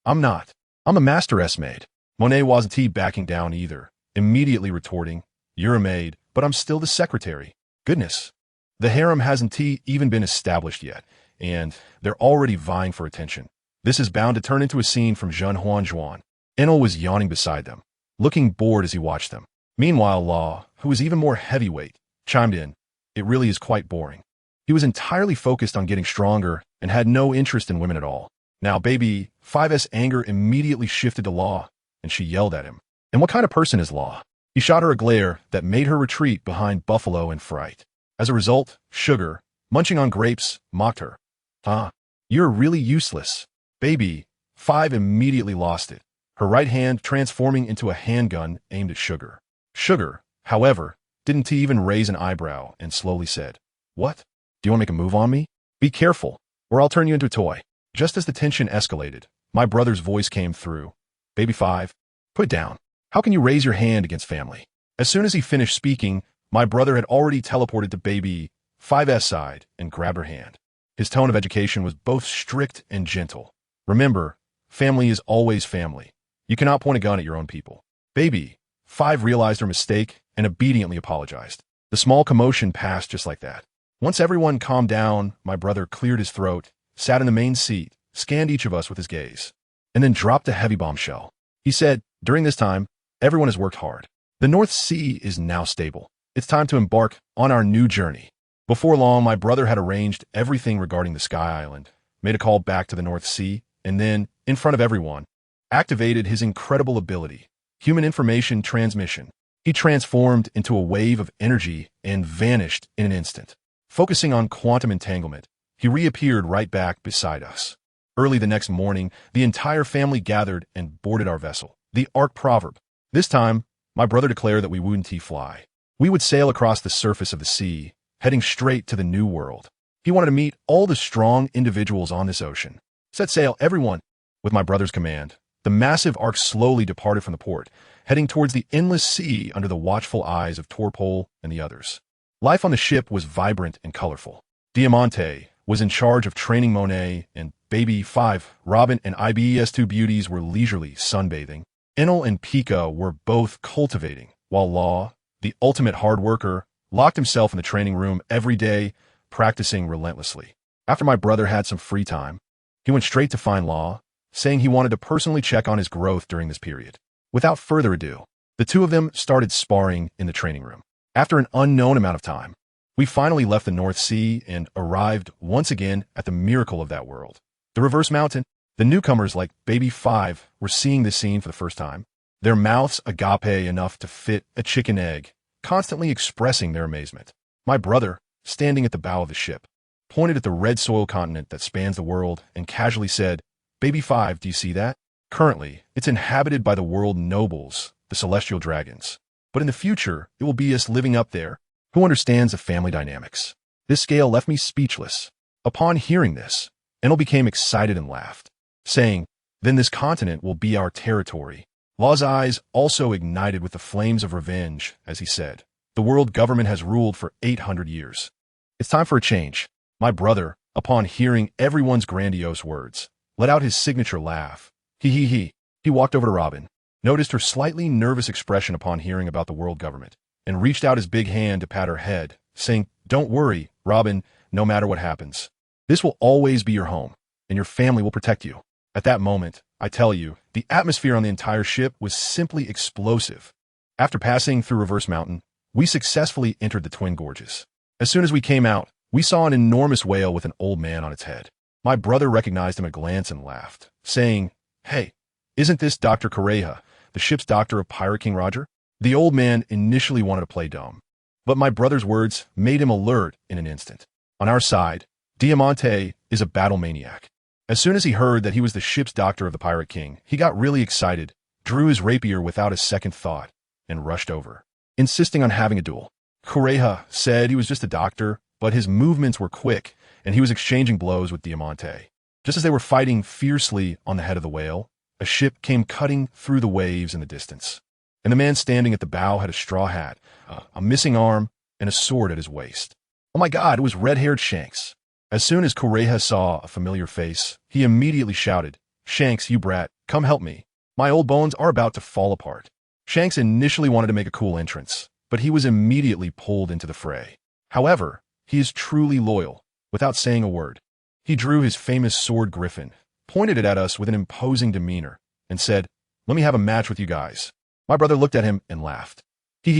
I'm not. I'm a master S-maid. Monet wasn't backing down either, immediately retorting, You're a maid, but I'm still the secretary. Goodness. The harem hasn't even been established yet, and they're already vying for attention. This is bound to turn into a scene from Zhen Huanzhuan. Enel was yawning beside them, looking bored as he watched them. Meanwhile, Law, who was even more heavyweight, chimed in. It really is quite boring. He was entirely focused on getting stronger and had no interest in women at all. Now, Baby 5's anger immediately shifted to Law, and she yelled at him. And what kind of person is Law? He shot her a glare that made her retreat behind Buffalo in fright. As a result, Sugar, munching on grapes, mocked her. You're really useless. Baby 5 immediately lost it, her right hand transforming into a handgun aimed at Sugar. Sugar, however, didn't even raise an eyebrow and slowly said, What? Do you want to make a move on me? Be careful, or I'll turn you into a toy. Just as the tension escalated, my brother's voice came through. Baby 5, put it down. How can you raise your hand against family? As soon as he finished speaking, my brother had already teleported to Baby 5's side and grabbed her hand. His tone of education was both strict and gentle. Remember, family is always family. You cannot point a gun at your own people. Baby 5 realized her mistake and obediently apologized. The small commotion passed just like that. Once everyone calmed down, my brother cleared his throat, sat in the main seat, scanned each of us with his gaze, and then dropped a heavy bombshell. He said, During this time, everyone has worked hard. The North Sea is now stable. It's time to embark on our new journey. Before long, my brother had arranged everything regarding the Sky Island, made a call back to the North Sea, and then, in front of everyone, activated his incredible ability, human information transmission. He transformed into a wave of energy and vanished in an instant. Focusing on quantum entanglement, he reappeared right back beside us. Early the next morning, the entire family gathered and boarded our vessel, the Ark Proverb. This time, my brother declared that we wouldn't fly. We would sail across the surface of the sea, heading straight to the New World. He wanted to meet all the strong individuals on this ocean. Set sail, everyone! With my brother's command, the massive Ark slowly departed from the port, heading towards the endless sea under the watchful eyes of Torpole and the others. Life on the ship was vibrant and colorful. Diamante was in charge of training Monet, and Baby 5, Robin, and IBES2 beauties were leisurely sunbathing. Enel and Pico were both cultivating, while Law, the ultimate hard worker, locked himself in the training room every day, practicing relentlessly. After my brother had some free time, he went straight to find Law, saying he wanted to personally check on his growth during this period. Without further ado, the two of them started sparring in the training room. After an unknown amount of time, we finally left the North Sea and arrived once again at the miracle of that world, the Reverse Mountain. The newcomers like Baby 5 were seeing this scene for the first time, their mouths agape enough to fit a chicken egg, constantly expressing their amazement. My brother, standing at the bow of the ship, pointed at the red soil continent that spans the world and casually said, "Baby 5, do you see that? Currently, it's inhabited by the world nobles, the celestial dragons. But in the future, it will be us living up there. Who understands the family dynamics?" This scale left me speechless. Upon hearing this, Enel became excited and laughed, saying, "Then this continent will be our territory." Law's eyes also ignited with the flames of revenge as he said, "The world government has ruled for 800 years. It's time for a change." My brother, upon hearing everyone's grandiose words, let out his signature laugh. He walked over to Robin, noticed her slightly nervous expression upon hearing about the world government, and reached out his big hand to pat her head, saying, "Don't worry, Robin, no matter what happens. This will always be your home, and your family will protect you." At that moment, I tell you, the atmosphere on the entire ship was simply explosive. After passing through Reverse Mountain, we successfully entered the Twin Gorges. As soon as we came out, we saw an enormous whale with an old man on its head. My brother recognized him at a glance and laughed, saying, "Hey, isn't this Dr. Correja, the ship's doctor of Pirate King Roger?" The old man initially wanted to play dumb, but my brother's words made him alert in an instant. On our side, Diamante is a battle maniac. As soon as he heard that he was the ship's doctor of the Pirate King, he got really excited, drew his rapier without a second thought, and rushed over, insisting on having a duel. Correja said he was just a doctor, but his movements were quick, and he was exchanging blows with Diamante. Just as they were fighting fiercely on the head of the whale, a ship came cutting through the waves in the distance, and the man standing at the bow had a straw hat, a missing arm, and a sword at his waist. Oh my God, it was red-haired Shanks. As soon as Correja saw a familiar face, he immediately shouted, "Shanks, you brat, come help me. My old bones are about to fall apart." Shanks initially wanted to make a cool entrance, but he was immediately pulled into the fray. However, he is truly loyal. Without saying a word, he drew his famous sword Griffin, pointed it at us with an imposing demeanor, and said, "Let me have a match with you guys." My brother looked at him and laughed.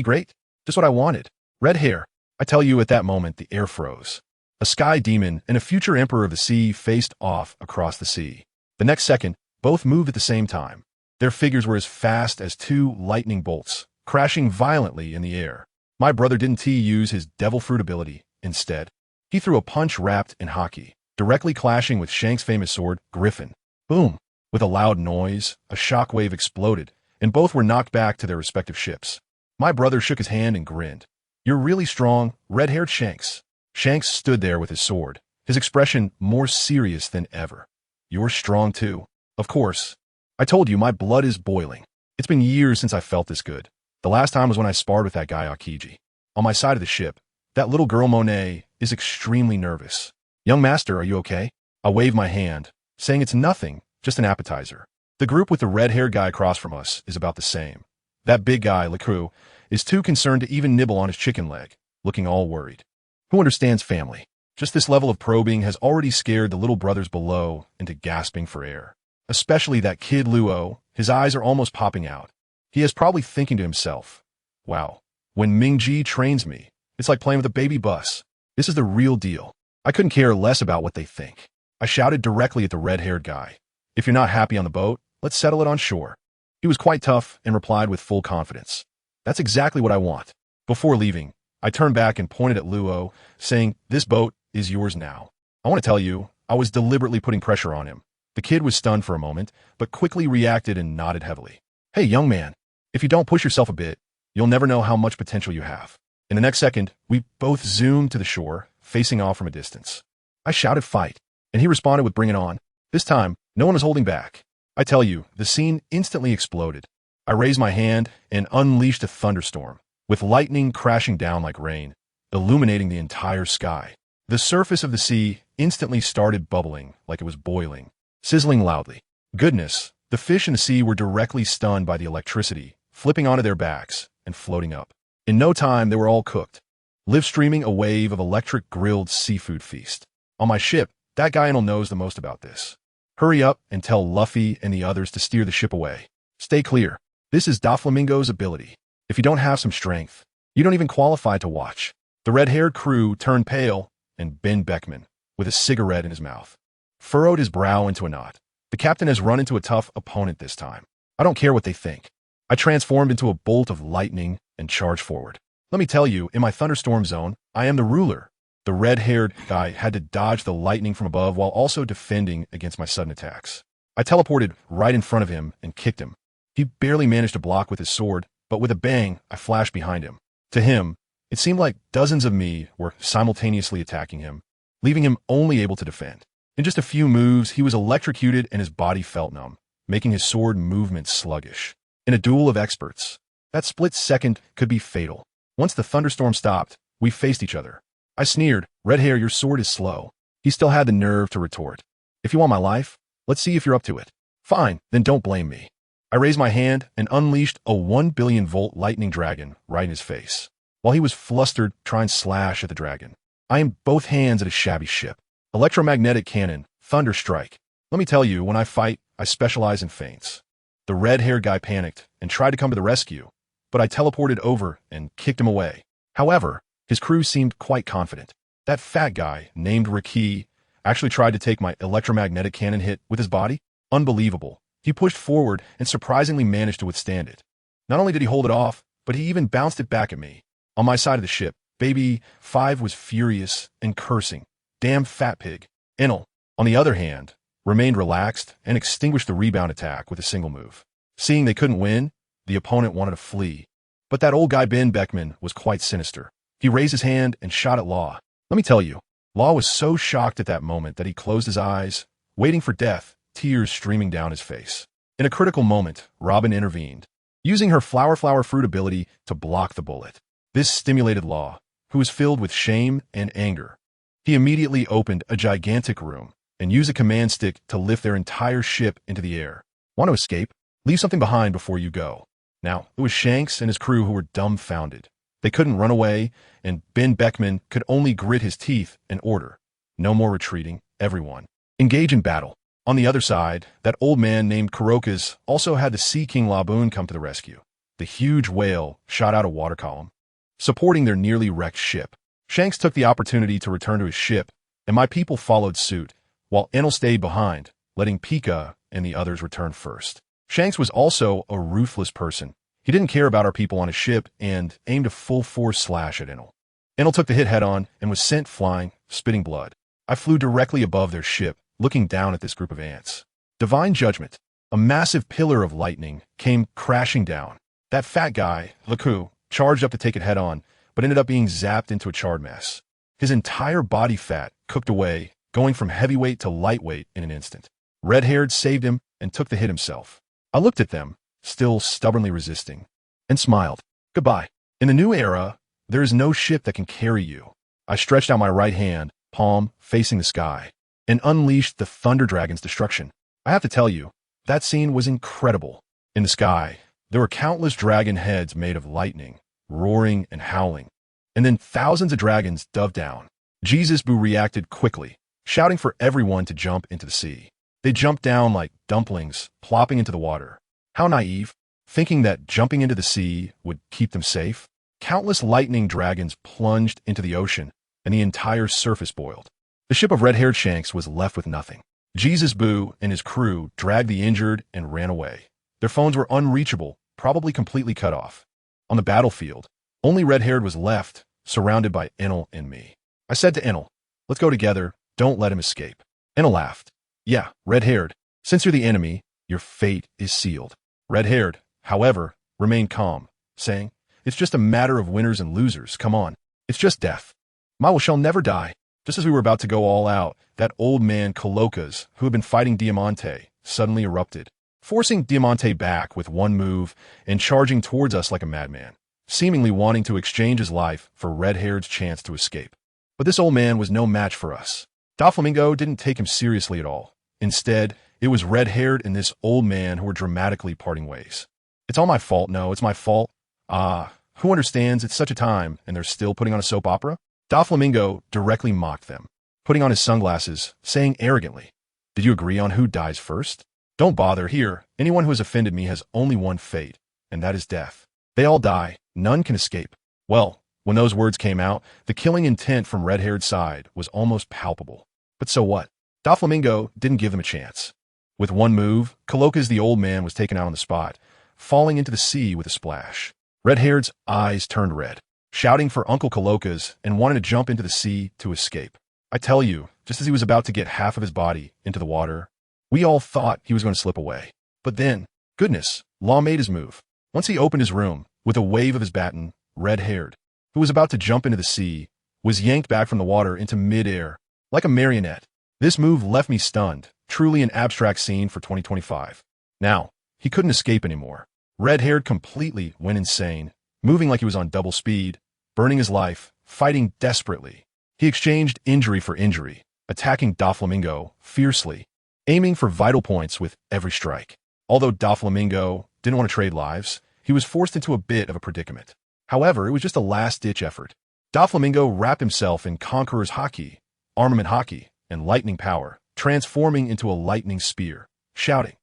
Great. Just what I wanted. Red hair. I tell you, at that moment, the air froze. A sky demon and a future emperor of the sea faced off across the sea. The next second, both moved at the same time. Their figures were as fast as two lightning bolts, crashing violently in the air. My brother didn't use his devil fruit ability. Instead, he threw a punch wrapped in hockey, directly clashing with Shank's famous sword, Griffin. Boom! With a loud noise, a shockwave exploded, and both were knocked back to their respective ships. My brother shook his hand and grinned. "You're really strong, red-haired Shanks." Shanks stood there with his sword, his expression more serious than ever. "You're strong too." "Of course. I told you my blood is boiling. It's been years since I felt this good. The last time was when I sparred with that guy Akiji. On my side of the ship, that little girl Monet is extremely nervous. Young master, are you okay?" I waved my hand, saying it's nothing, just an appetizer. The group with the red-haired guy across from us is about the same. That big guy, Lecru, is too concerned to even nibble on his chicken leg, looking all worried. Who understands family? Just this level of probing has already scared the little brothers below into gasping for air. Especially that kid Luo, his eyes are almost popping out. He is probably thinking to himself, Wow. When Mingji trains me, it's like playing with a baby bus. This is the real deal. I couldn't care less about what they think. I shouted directly at the red-haired guy. If you're not happy on the boat, let's settle it on shore. He was quite tough and replied with full confidence. That's exactly what I want. Before leaving, I turned back and pointed at Luo, saying, this boat is yours now. I want to tell you, I was deliberately putting pressure on him. The kid was stunned for a moment, but quickly reacted and nodded heavily. Hey, young man, if you don't push yourself a bit, you'll never know how much potential you have. In the next second, we both zoomed to the shore, facing off from a distance. I shouted fight, and he responded with bring it on. This time, no one was holding back. I tell you, the scene instantly exploded. I raised my hand and unleashed a thunderstorm, with lightning crashing down like rain, illuminating the entire sky. The surface of the sea instantly started bubbling like it was boiling, sizzling loudly. Goodness, the fish in the sea were directly stunned by the electricity, flipping onto their backs and floating up. In no time, they were all cooked, live streaming a wave of electric grilled seafood feast. On my ship, that guy knows the most about this. Hurry up and tell Luffy and the others to steer the ship away. Stay clear. This is Doflamingo's ability. If you don't have some strength, you don't even qualify to watch. The red-haired crew turned pale, and Ben Beckman, with a cigarette in his mouth, furrowed his brow into a knot. The captain has run into a tough opponent this time. I don't care what they think. I transformed into a bolt of lightning and charged forward. Let me tell you, in my thunderstorm zone, I am the ruler. The red-haired guy had to dodge the lightning from above while also defending against my sudden attacks. I teleported right in front of him and kicked him. He barely managed to block with his sword, but with a bang, I flashed behind him. To him, it seemed like dozens of me were simultaneously attacking him, leaving him only able to defend. In just a few moves, he was electrocuted and his body felt numb, making his sword movement sluggish. In a duel of experts, that split second could be fatal. Once the thunderstorm stopped, we faced each other. I sneered, "Red hair, your sword is slow." He still had the nerve to retort, "If you want my life, let's see if you're up to it." "Fine, then don't blame me." I raised my hand and unleashed a 1 billion volt lightning dragon right in his face. While he was flustered, trying to slash at the dragon, I aimed both hands at his shabby ship. Electromagnetic cannon, thunder strike. Let me tell you, when I fight, I specialize in feints. The red-haired guy panicked and tried to come to the rescue, but I teleported over and kicked him away. However, his crew seemed quite confident. That fat guy, named Riki, actually tried to take my electromagnetic cannon hit with his body. Unbelievable. He pushed forward and surprisingly managed to withstand it. Not only did he hold it off, but he even bounced it back at me. On my side of the ship, Baby 5 was furious and cursing. "Damn fat pig." Enel, on the other hand, remained relaxed and extinguished the rebound attack with a single move. Seeing they couldn't win, the opponent wanted to flee. But that old guy Ben Beckman was quite sinister. He raised his hand and shot at Law. Let me tell you, Law was so shocked at that moment that he closed his eyes, waiting for death, tears streaming down his face. In a critical moment, Robin intervened, using her flower fruit ability to block the bullet. This stimulated Law, who was filled with shame and anger. He immediately opened a gigantic room and used a command stick to lift their entire ship into the air. Want to escape? Leave something behind before you go. Now, it was Shanks and his crew who were dumbfounded. They couldn't run away, and Ben Beckman could only grit his teeth and order, "No more retreating, everyone. Engage in battle." On the other side, that old man named Kurokas also had the Sea King Laboon come to the rescue. The huge whale shot out a water column, supporting their nearly wrecked ship. Shanks took the opportunity to return to his ship, and my people followed suit, while Enel stayed behind, letting Pika and the others return first. Shanks was also a ruthless person. He didn't care about our people on his ship and aimed a full-force slash at Enel. Enel took the hit head-on and was sent flying, spitting blood. I flew directly above their ship, looking down at this group of ants. Divine judgment. A massive pillar of lightning came crashing down. That fat guy, Laku, charged up to take it head-on, but ended up being zapped into a charred mess. His entire body fat cooked away, going from heavyweight to lightweight in an instant. Red-haired saved him and took the hit himself. I looked at them, still stubbornly resisting, and smiled. "Goodbye. In the new era, there is no ship that can carry you." I stretched out my right hand, palm facing the sky, and unleashed the Thunder Dragon's destruction. I have to tell you, that scene was incredible. In the sky, there were countless dragon heads made of lightning, roaring and howling, and then thousands of dragons dove down. Jesus Boo reacted quickly, shouting for everyone to jump into the sea. They jumped down like dumplings, plopping into the water. How naive. thinking that jumping into the sea would keep them safe. Countless lightning dragons plunged into the ocean, and the entire surface boiled. The ship of red-haired Shanks was left with nothing. Jesus Boo and his crew dragged the injured and ran away. Their phones were unreachable, probably completely cut off. On the battlefield, only red-haired was left, surrounded by Enel and me. I said to Enel, "Let's go together, don't let him escape." Enel laughed. "Yeah, red-haired, since you're the enemy, your fate is sealed." Red-haired, however, remained calm, saying, "It's just a matter of winners and losers, come on. It's just death. Mawa shall never die." Just as we were about to go all out, that old man Colocas, who had been fighting Diamante, suddenly erupted, forcing Diamante back with one move and charging towards us like a madman, seemingly wanting to exchange his life for red-haired's chance to escape. But this old man was no match for us. Doflamingo didn't take him seriously at all. Instead, it was red-haired and this old man who were dramatically parting ways. "It's all my fault, no, it's my fault. Who understands it's such a time and they're still putting on a soap opera?" Doflamingo directly mocked them, putting on his sunglasses, saying arrogantly, "Did you agree on who dies first? Don't bother here. Anyone who has offended me has only one fate, and that is death. They all die. None can escape." Well, when those words came out, the killing intent from red-haired side was almost palpable. But so what? Doflamingo didn't give them a chance. With one move, Colocas the old man was taken out on the spot, falling into the sea with a splash. Red-haired's eyes turned red, shouting for Uncle Colocas and wanting to jump into the sea to escape. I tell you, just as he was about to get half of his body into the water, we all thought he was going to slip away. But then, goodness, Law made his move. Once he opened his room, with a wave of his baton, red-haired, who was about to jump into the sea, was yanked back from the water into mid-air, like a marionette. This move left me stunned, truly an abstract scene for 2025. Now, he couldn't escape anymore. Red-haired completely went insane, moving like he was on double speed, burning his life, fighting desperately. He exchanged injury for injury, attacking Doflamingo fiercely, aiming for vital points with every strike. Although Doflamingo didn't want to trade lives, he was forced into a bit of a predicament. However, it was just a last-ditch effort. Doflamingo wrapped himself in Conqueror's Haki, Armament Haki, and lightning power, transforming into a lightning spear, shouting,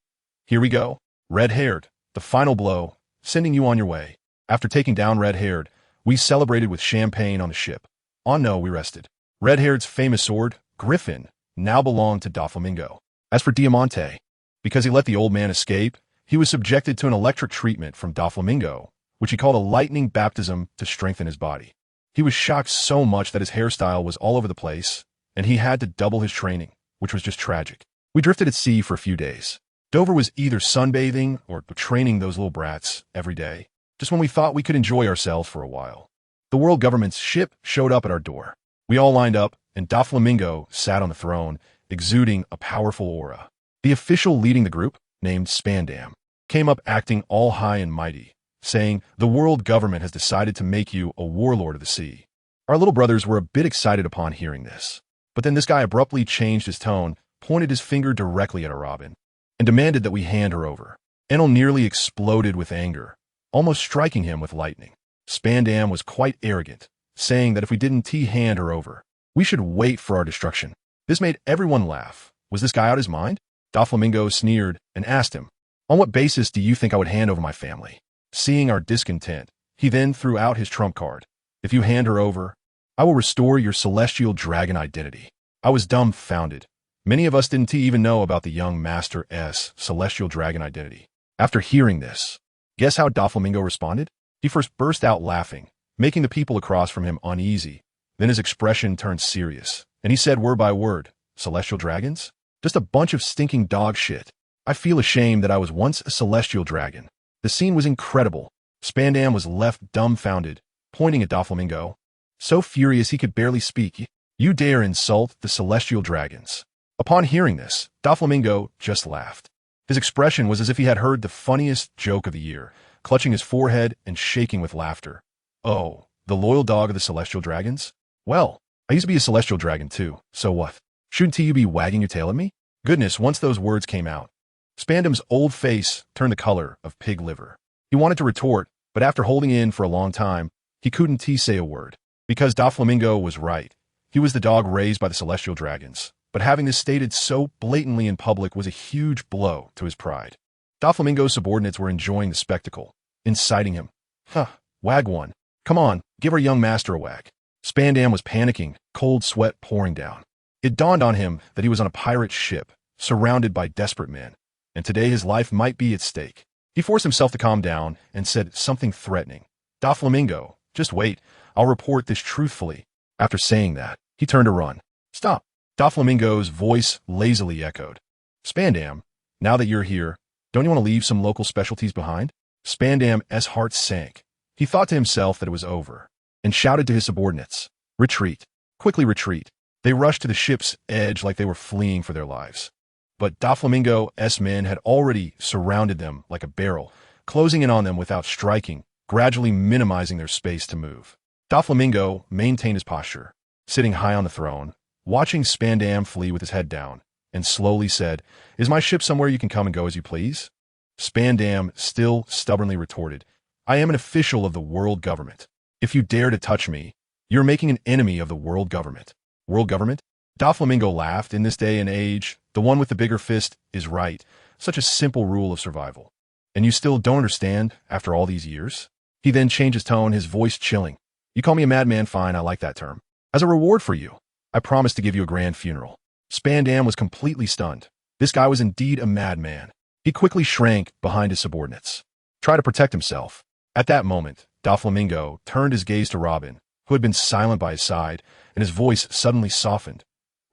"Here we go. Red-haired, the final blow, sending you on your way." After taking down red-haired, we celebrated with champagne on the ship. On No, we rested. Red-haired's famous sword, Griffin, now belonged to Doflamingo. As for Diamante, because he let the old man escape, he was subjected to an electric treatment from Doflamingo, which he called a lightning baptism to strengthen his body. He was shocked so much that his hairstyle was all over the place, and he had to double his training, which was just tragic. We drifted at sea for a few days. Dover was either sunbathing or training those little brats every day, just when we thought we could enjoy ourselves for a while. The world government's ship showed up at our door. We all lined up, and Doflamingo sat on the throne, exuding a powerful aura. The official leading the group, named Spandam, came up acting all high and mighty, saying, "The world government has decided to make you a warlord of the sea." Our little brothers were a bit excited upon hearing this. But then this guy abruptly changed his tone, pointed his finger directly at our Robin, and demanded that we hand her over. Enel nearly exploded with anger, almost striking him with lightning. Spandam was quite arrogant, saying that if we didn't hand her over, we should wait for our destruction. This made everyone laugh. Was this guy out his mind? Doflamingo sneered and asked him, "On what basis do you think I would hand over my family?" Seeing our discontent, he then threw out his trump card. "If you hand her over, I will restore your celestial dragon identity." I was dumbfounded. Many of us didn't even know about the young Master's celestial dragon identity. After hearing this, guess how Doflamingo responded? He first burst out laughing, making the people across from him uneasy. Then his expression turned serious, and he said word by word, "Celestial dragons? Just a bunch of stinking dog shit. I feel ashamed that I was once a celestial dragon." The scene was incredible. Spandam was left dumbfounded, pointing at Doflamingo, so furious he could barely speak. "You dare insult the celestial dragons." Upon hearing this, Doflamingo just laughed. His expression was as if he had heard the funniest joke of the year, clutching his forehead and shaking with laughter. "Oh, the loyal dog of the celestial dragons? Well, I used to be a celestial dragon too, so what? Shouldn't you be wagging your tail at me?" Goodness, once those words came out, Spandam's old face turned the color of pig liver. He wanted to retort, but after holding in for a long time, he couldn't say a word. Because Doflamingo was right. He was the dog raised by the celestial dragons, but having this stated so blatantly in public was a huge blow to his pride. Doflamingo's subordinates were enjoying the spectacle, inciting him. Huh, wag one. Come on, give our young master a wag. Spandam was panicking, cold sweat pouring down. It dawned on him that he was on a pirate ship, surrounded by desperate men, and today his life might be at stake. He forced himself to calm down and said something threatening. Doflamingo, just wait, I'll report this truthfully. After saying that, he turned to run. Stop. Doflamingo's voice lazily echoed. Spandam, now that you're here, don't you want to leave some local specialties behind? Spandam's heart sank. He thought to himself that it was over, and shouted to his subordinates, retreat, quickly retreat. They rushed to the ship's edge like they were fleeing for their lives. But Doflamingo's men had already surrounded them like a barrel, closing in on them without striking, gradually minimizing their space to move. Doflamingo maintained his posture, sitting high on the throne, watching Spandam flee with his head down, and slowly said, Is my ship somewhere you can come and go as you please? Spandam still stubbornly retorted, I am an official of the world government. If you dare to touch me, you're making an enemy of the world government. World government? Doflamingo laughed. In this day and age, the one with the bigger fist is right. Such a simple rule of survival. And you still don't understand after all these years? He then changed his tone, his voice chilling. You call me a madman, fine, I like that term. As a reward for you, I promise to give you a grand funeral. Spandam was completely stunned. This guy was indeed a madman. He quickly shrank behind his subordinates, tried to protect himself. At that moment, Doflamingo turned his gaze to Robin, who had been silent by his side, and his voice suddenly softened.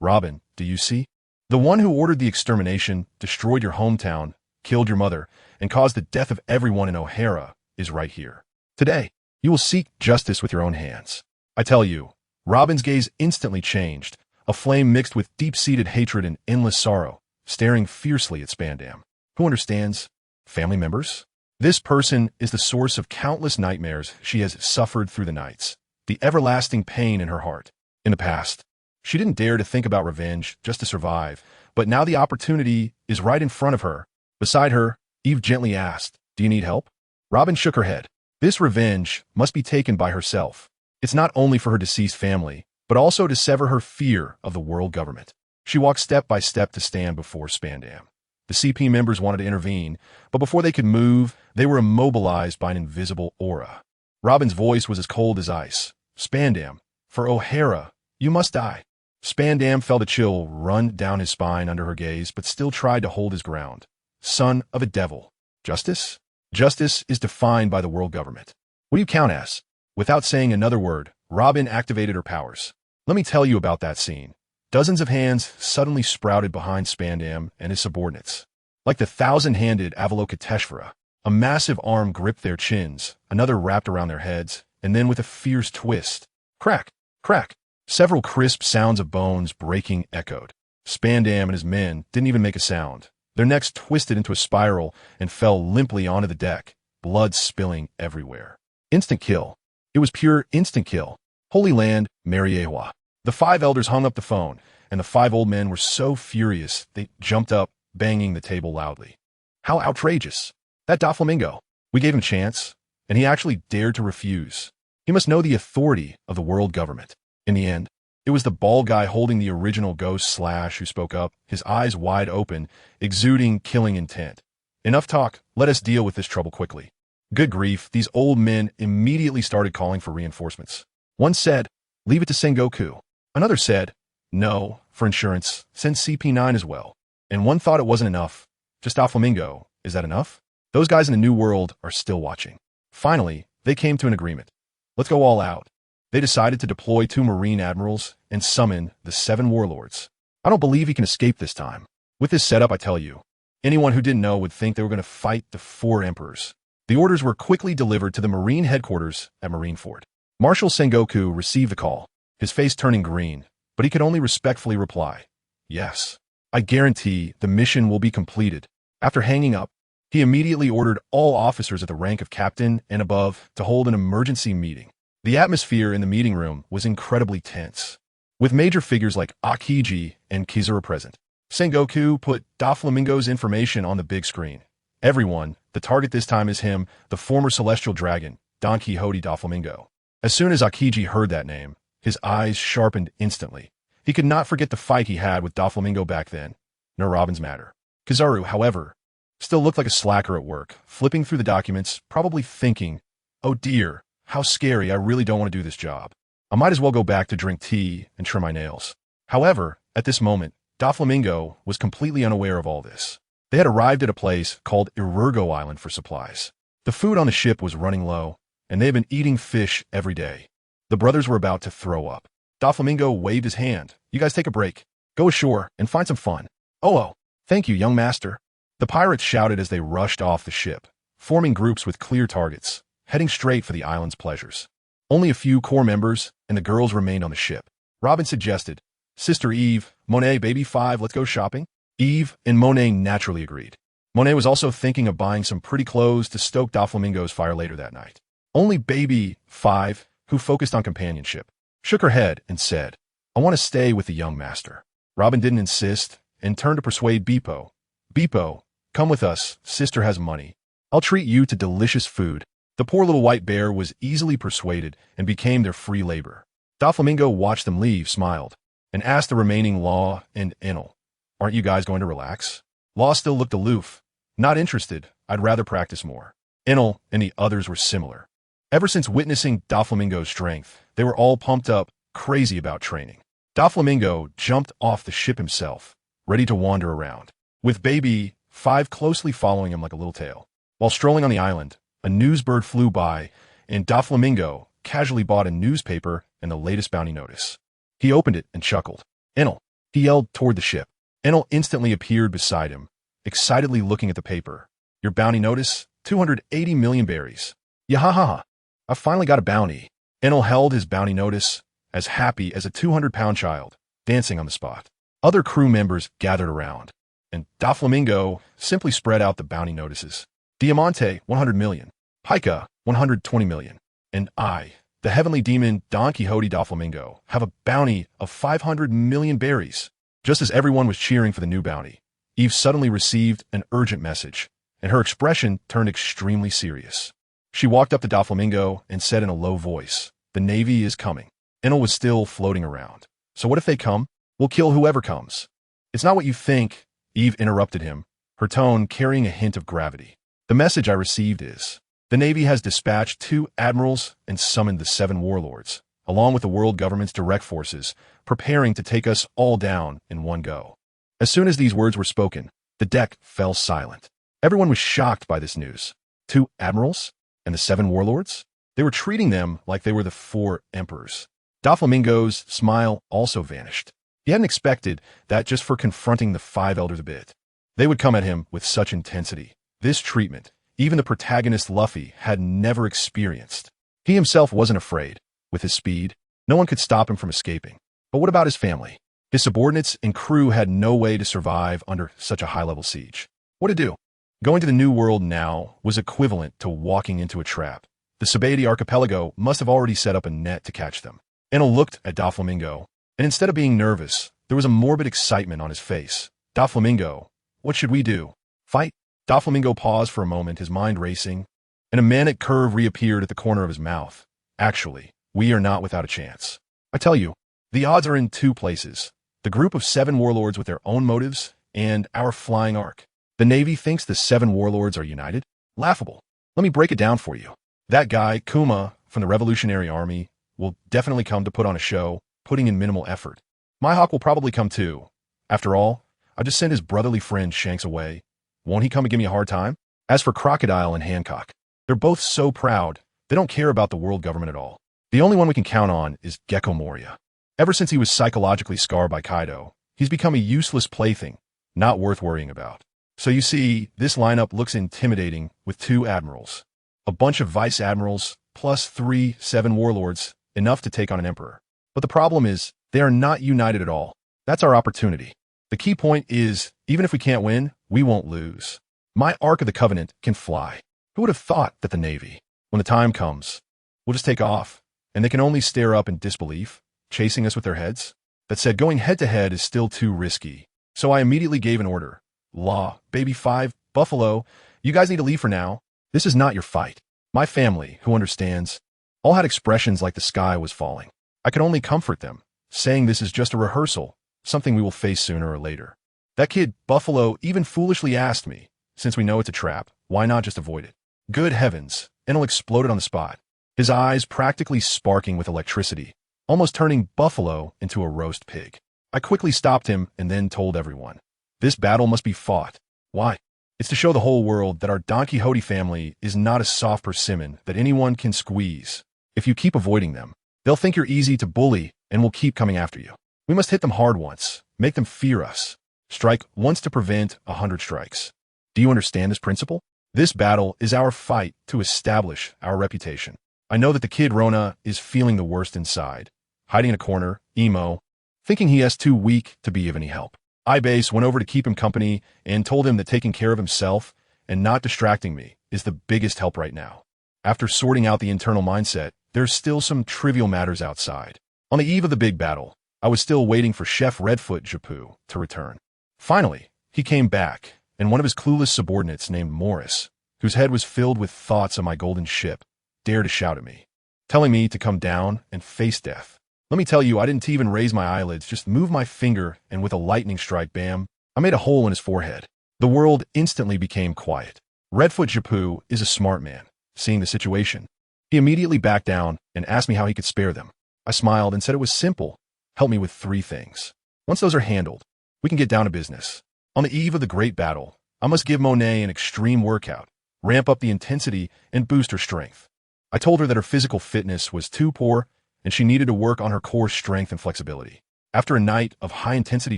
Robin, do you see? The one who ordered the extermination, destroyed your hometown, killed your mother, and caused the death of everyone in O'Hara is right here. Today, you will seek justice with your own hands. I tell you, Robin's gaze instantly changed, a flame mixed with deep-seated hatred and endless sorrow, staring fiercely at Spandam. Who understands? Family members? This person is the source of countless nightmares she has suffered through the nights, the everlasting pain in her heart. In the past, she didn't dare to think about revenge just to survive, but now the opportunity is right in front of her. Beside her, Eve gently asked, Do you need help? Robin shook her head. This revenge must be taken by herself. It's not only for her deceased family, but also to sever her fear of the world government. She walked step by step to stand before Spandam. The CP members wanted to intervene, but before they could move, they were immobilized by an invisible aura. Robin's voice was as cold as ice. Spandam, for O'Hara, you must die. Spandam felt a chill run down his spine under her gaze, but still tried to hold his ground. Son of a devil. Justice? Justice is defined by the world government. What do you count as? Without saying another word, Robin activated her powers. Let me tell you about that scene. Dozens of hands suddenly sprouted behind Spandam and his subordinates. Like the thousand-handed Avalokiteshvara, a massive arm gripped their chins, another wrapped around their heads, and then with a fierce twist. Crack! Crack! Several crisp sounds of bones breaking echoed. Spandam and his men didn't even make a sound. Their necks twisted into a spiral and fell limply onto the deck, blood spilling everywhere. Instant kill. It was pure instant kill. Holy Land, Mariewa. The 5 elders hung up the phone, and the 5 old men were so furious they jumped up, banging the table loudly. How outrageous! That Doflamingo. We gave him a chance, and he actually dared to refuse. He must know the authority of the world government. In the end, it was the bald guy holding the original ghost slash who spoke up, his eyes wide open, exuding killing intent. Enough talk, let us deal with this trouble quickly. Good grief, these old men immediately started calling for reinforcements. One said, leave it to Sengoku. Another said, no, for insurance, send CP9 as well. And one thought it wasn't enough. Just Doflamingo, is that enough? Those guys in the New World are still watching. Finally, they came to an agreement. Let's go all out. They decided to deploy 2 Marine admirals and summon the 7 warlords. I don't believe he can escape this time. With this setup, I tell you, anyone who didn't know would think they were going to fight the 4 emperors. The orders were quickly delivered to the Marine headquarters at Marineford. Marshal Sengoku received the call, his face turning green, but he could only respectfully reply, yes. I guarantee the mission will be completed. After hanging up, he immediately ordered all officers at the rank of captain and above to hold an emergency meeting. The atmosphere in the meeting room was incredibly tense, with major figures like Akiji and Kizura present. Sengoku put Doflamingo's information on the big screen. Everyone, the target this time is him, the former celestial dragon, Donquixote Doflamingo. As soon as Akiji heard that name, his eyes sharpened instantly. He could not forget the fight he had with Doflamingo back then, nor Robin's matter. Kizaru, however, still looked like a slacker at work, flipping through the documents, probably thinking, oh dear, how scary, I really don't want to do this job. I might as well go back to drink tea and trim my nails. However, at this moment, Doflamingo was completely unaware of all this. They had arrived at a place called Irurgo Island for supplies. The food on the ship was running low, and they had been eating fish every day. The brothers were about to throw up. Doflamingo waved his hand. You guys take a break. Go ashore and find some fun. Oh, thank you, young master. The pirates shouted as they rushed off the ship, forming groups with clear targets, heading straight for the island's pleasures. Only a few core members and the girls remained on the ship. Robin suggested, Sister Eve, Monet, baby 5, let's go shopping? Eve and Monet naturally agreed. Monet was also thinking of buying some pretty clothes to stoke Doflamingo's fire later that night. Only baby 5, who focused on companionship, shook her head and said, I want to stay with the young master. Robin didn't insist and turned to persuade Beepo. Beepo, come with us, sister has money. I'll treat you to delicious food. The poor little white bear was easily persuaded and became their free labor. Doflamingo watched them leave, smiled, and asked the remaining Law and Enel, aren't you guys going to relax? Law still looked aloof. Not interested, I'd rather practice more. Enel and the others were similar. Ever since witnessing Doflamingo's strength, they were all pumped up, crazy about training. Doflamingo jumped off the ship himself, ready to wander around, with baby 5 closely following him like a little tail. While strolling on the island, a newsbird flew by, and Doflamingo casually bought a newspaper and the latest bounty notice. He opened it and chuckled. Enel, he yelled toward the ship. Enel instantly appeared beside him, excitedly looking at the paper. Your bounty notice? 280 million berries. Yahaha! I finally got a bounty. Enel held his bounty notice, as happy as a 200-pound child, dancing on the spot. Other crew members gathered around, and Doflamingo simply spread out the bounty notices. Diamante, 100 million. Pica, 120 million. And I, the heavenly demon Donquixote Doflamingo, have a bounty of 500 million berries. Just as everyone was cheering for the new bounty, Eve suddenly received an urgent message, and her expression turned extremely serious. She walked up to Doflamingo and said in a low voice, the Navy is coming. Enel was still floating around. So what if they come? We'll kill whoever comes. It's not what you think, Eve interrupted him, her tone carrying a hint of gravity. The message I received is, the Navy has dispatched 2 admirals and summoned the 7 warlords, along with the world government's direct forces, preparing to take us all down in one go. As soon as these words were spoken, the deck fell silent. Everyone was shocked by this news. 2 admirals? And the 7 warlords? They were treating them like they were the 4 emperors. Doflamingo's smile also vanished. He hadn't expected that just for confronting the 5 elders a bit. They would come at him with such intensity. This treatment, even the protagonist Luffy had never experienced. He himself wasn't afraid. With his speed, no one could stop him from escaping. But what about his family? His subordinates and crew had no way to survive under such a high-level siege. What to do? Going to the New World now was equivalent to walking into a trap. The Sabaody archipelago must have already set up a net to catch them. Enel looked at Doflamingo, and instead of being nervous, there was a morbid excitement on his face. Doflamingo, what should we do? Fight? Doflamingo paused for a moment, his mind racing, and a manic curve reappeared at the corner of his mouth. Actually, we are not without a chance. I tell you, the odds are in 2 places. The group of 7 warlords with their own motives, and our flying ark. The Navy thinks the 7 warlords are united? Laughable. Let me break it down for you. That guy, Kuma, from the Revolutionary Army, will definitely come to put on a show, putting in minimal effort. Mihawk will probably come too. After all, I just sent his brotherly friend Shanks away. Won't he come and give me a hard time? As for Crocodile and Hancock, they're both so proud, they don't care about the world government at all. The only one we can count on is Gecko Moria. Ever since he was psychologically scarred by Kaido, he's become a useless plaything, not worth worrying about. So you see, this lineup looks intimidating with 2 admirals, a bunch of vice admirals, plus 3 7 warlords, enough to take on an emperor. But the problem is, they are not united at all. That's our opportunity. The key point is, even if we can't win, we won't lose. My Ark of the Covenant can fly. Who would have thought that the Navy, when the time comes, will just take off, and they can only stare up in disbelief, chasing us with their heads? That said, going head-to-head is still too risky. So I immediately gave an order. Law, Baby 5, Buffalo, you guys need to leave for now. This is not your fight. My family, who understands, all had expressions like the sky was falling. I could only comfort them, saying this is just a rehearsal, something we will face sooner or later. That kid, Buffalo, even foolishly asked me, Since we know it's a trap, why not just avoid it? Good heavens, Enel exploded on the spot, his eyes practically sparking with electricity, almost turning Buffalo into a roast pig. I quickly stopped him and then told everyone, this battle must be fought. Why? It's to show the whole world that our Donquixote family is not a soft persimmon that anyone can squeeze. If you keep avoiding them, they'll think you're easy to bully and will keep coming after you. We must hit them hard once, make them fear us. Strike once to prevent 100 strikes. Do you understand this principle? This battle is our fight to establish our reputation. I know that the kid Rona is feeling the worst inside, hiding in a corner, emo, thinking he is too weak to be of any help. I-Base went over to keep him company and told him that taking care of himself and not distracting me is the biggest help right now. After sorting out the internal mindset, there's still some trivial matters outside. On the eve of the big battle, I was still waiting for Chef Redfoot Japu to return. Finally, he came back, and one of his clueless subordinates named Morris, whose head was filled with thoughts of my golden ship, dared to shout at me, telling me to come down and face death. Let me tell you, I didn't even raise my eyelids, just move my finger, and with a lightning strike, bam, I made a hole in his forehead. The world instantly became quiet. Redfoot Japu is a smart man. Seeing the situation, he immediately backed down and asked me how he could spare them. I smiled and said it was simple. Help me with 3 things. Once those are handled, we can get down to business. On the eve of the great battle, I must give Monet an extreme workout, ramp up the intensity, and boost her strength. I told her that her physical fitness was too poor and she needed to work on her core strength and flexibility. After a night of high-intensity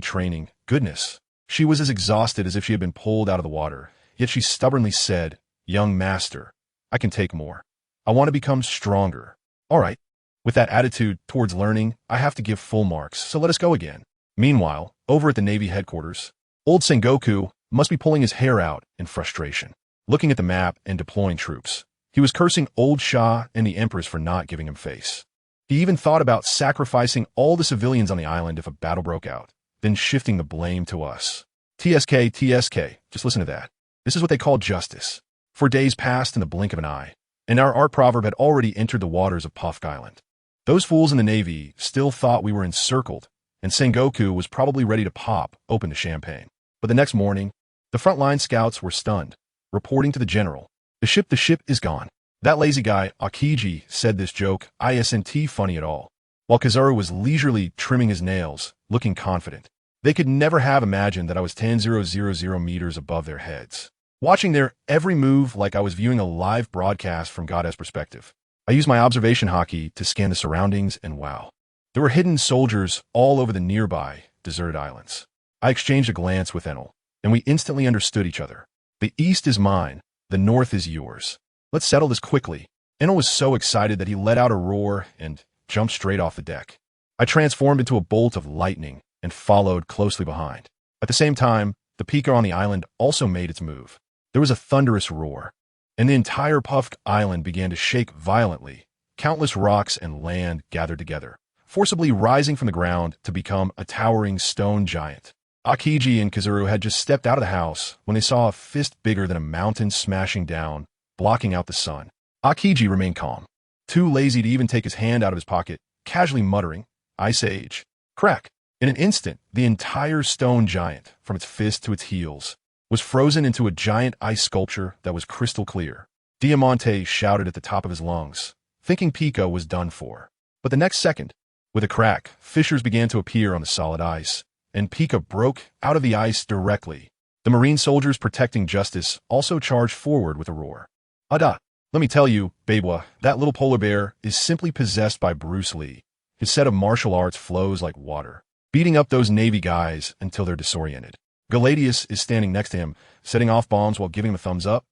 training, goodness, she was as exhausted as if she had been pulled out of the water, yet she stubbornly said, "Young master, I can take more. I want to become stronger." All right. With that attitude towards learning, I have to give full marks, so let us go again. Meanwhile, over at the Navy headquarters, old Sengoku must be pulling his hair out in frustration. Looking at the map and deploying troops, he was cursing old Shah and the Empress for not giving him face. He even thought about sacrificing all the civilians on the island if a battle broke out, then shifting the blame to us. TSK, just listen to that. This is what they call justice. For days passed in the blink of an eye, and our art proverb had already entered the waters of Puffk Island. Those fools in the Navy still thought we were encircled, and Sengoku was probably ready to pop open the champagne. But the next morning, the frontline scouts were stunned, reporting to the general, the ship is gone. That lazy guy, Akiji, said this joke isn't funny at all, while Kizaru was leisurely trimming his nails, looking confident. They could never have imagined that I was 10,000 meters above their heads, watching their every move like I was viewing a live broadcast from God's perspective. I used my observation hockey to scan the surroundings, and wow, there were hidden soldiers all over the nearby deserted islands. I exchanged a glance with Enel, and we instantly understood each other. The east is mine, the north is yours. Let's settle this quickly. Enel was so excited that he let out a roar and jumped straight off the deck. I transformed into a bolt of lightning and followed closely behind. At the same time, the Pika on the island also made its move. There was a thunderous roar, and the entire Puffk Island began to shake violently. Countless rocks and land gathered together, forcibly rising from the ground to become a towering stone giant. Akiji and Kizaru had just stepped out of the house when they saw a fist bigger than a mountain smashing down, blocking out the sun. Akiji remained calm, too lazy to even take his hand out of his pocket, casually muttering, "Ice Age." Crack! In an instant, the entire stone giant, from its fist to its heels, was frozen into a giant ice sculpture that was crystal clear. Diamante shouted at the top of his lungs, thinking Pico was done for. But the next second, with a crack, fissures began to appear on the solid ice, and Pico broke out of the ice directly. The Marine soldiers protecting justice also charged forward with a roar. Ada, let me tell you, Babwa, that little polar bear is simply possessed by Bruce Lee. His set of martial arts flows like water, beating up those Navy guys until they're disoriented. Galadius is standing next to him, setting off bombs while giving him a thumbs up.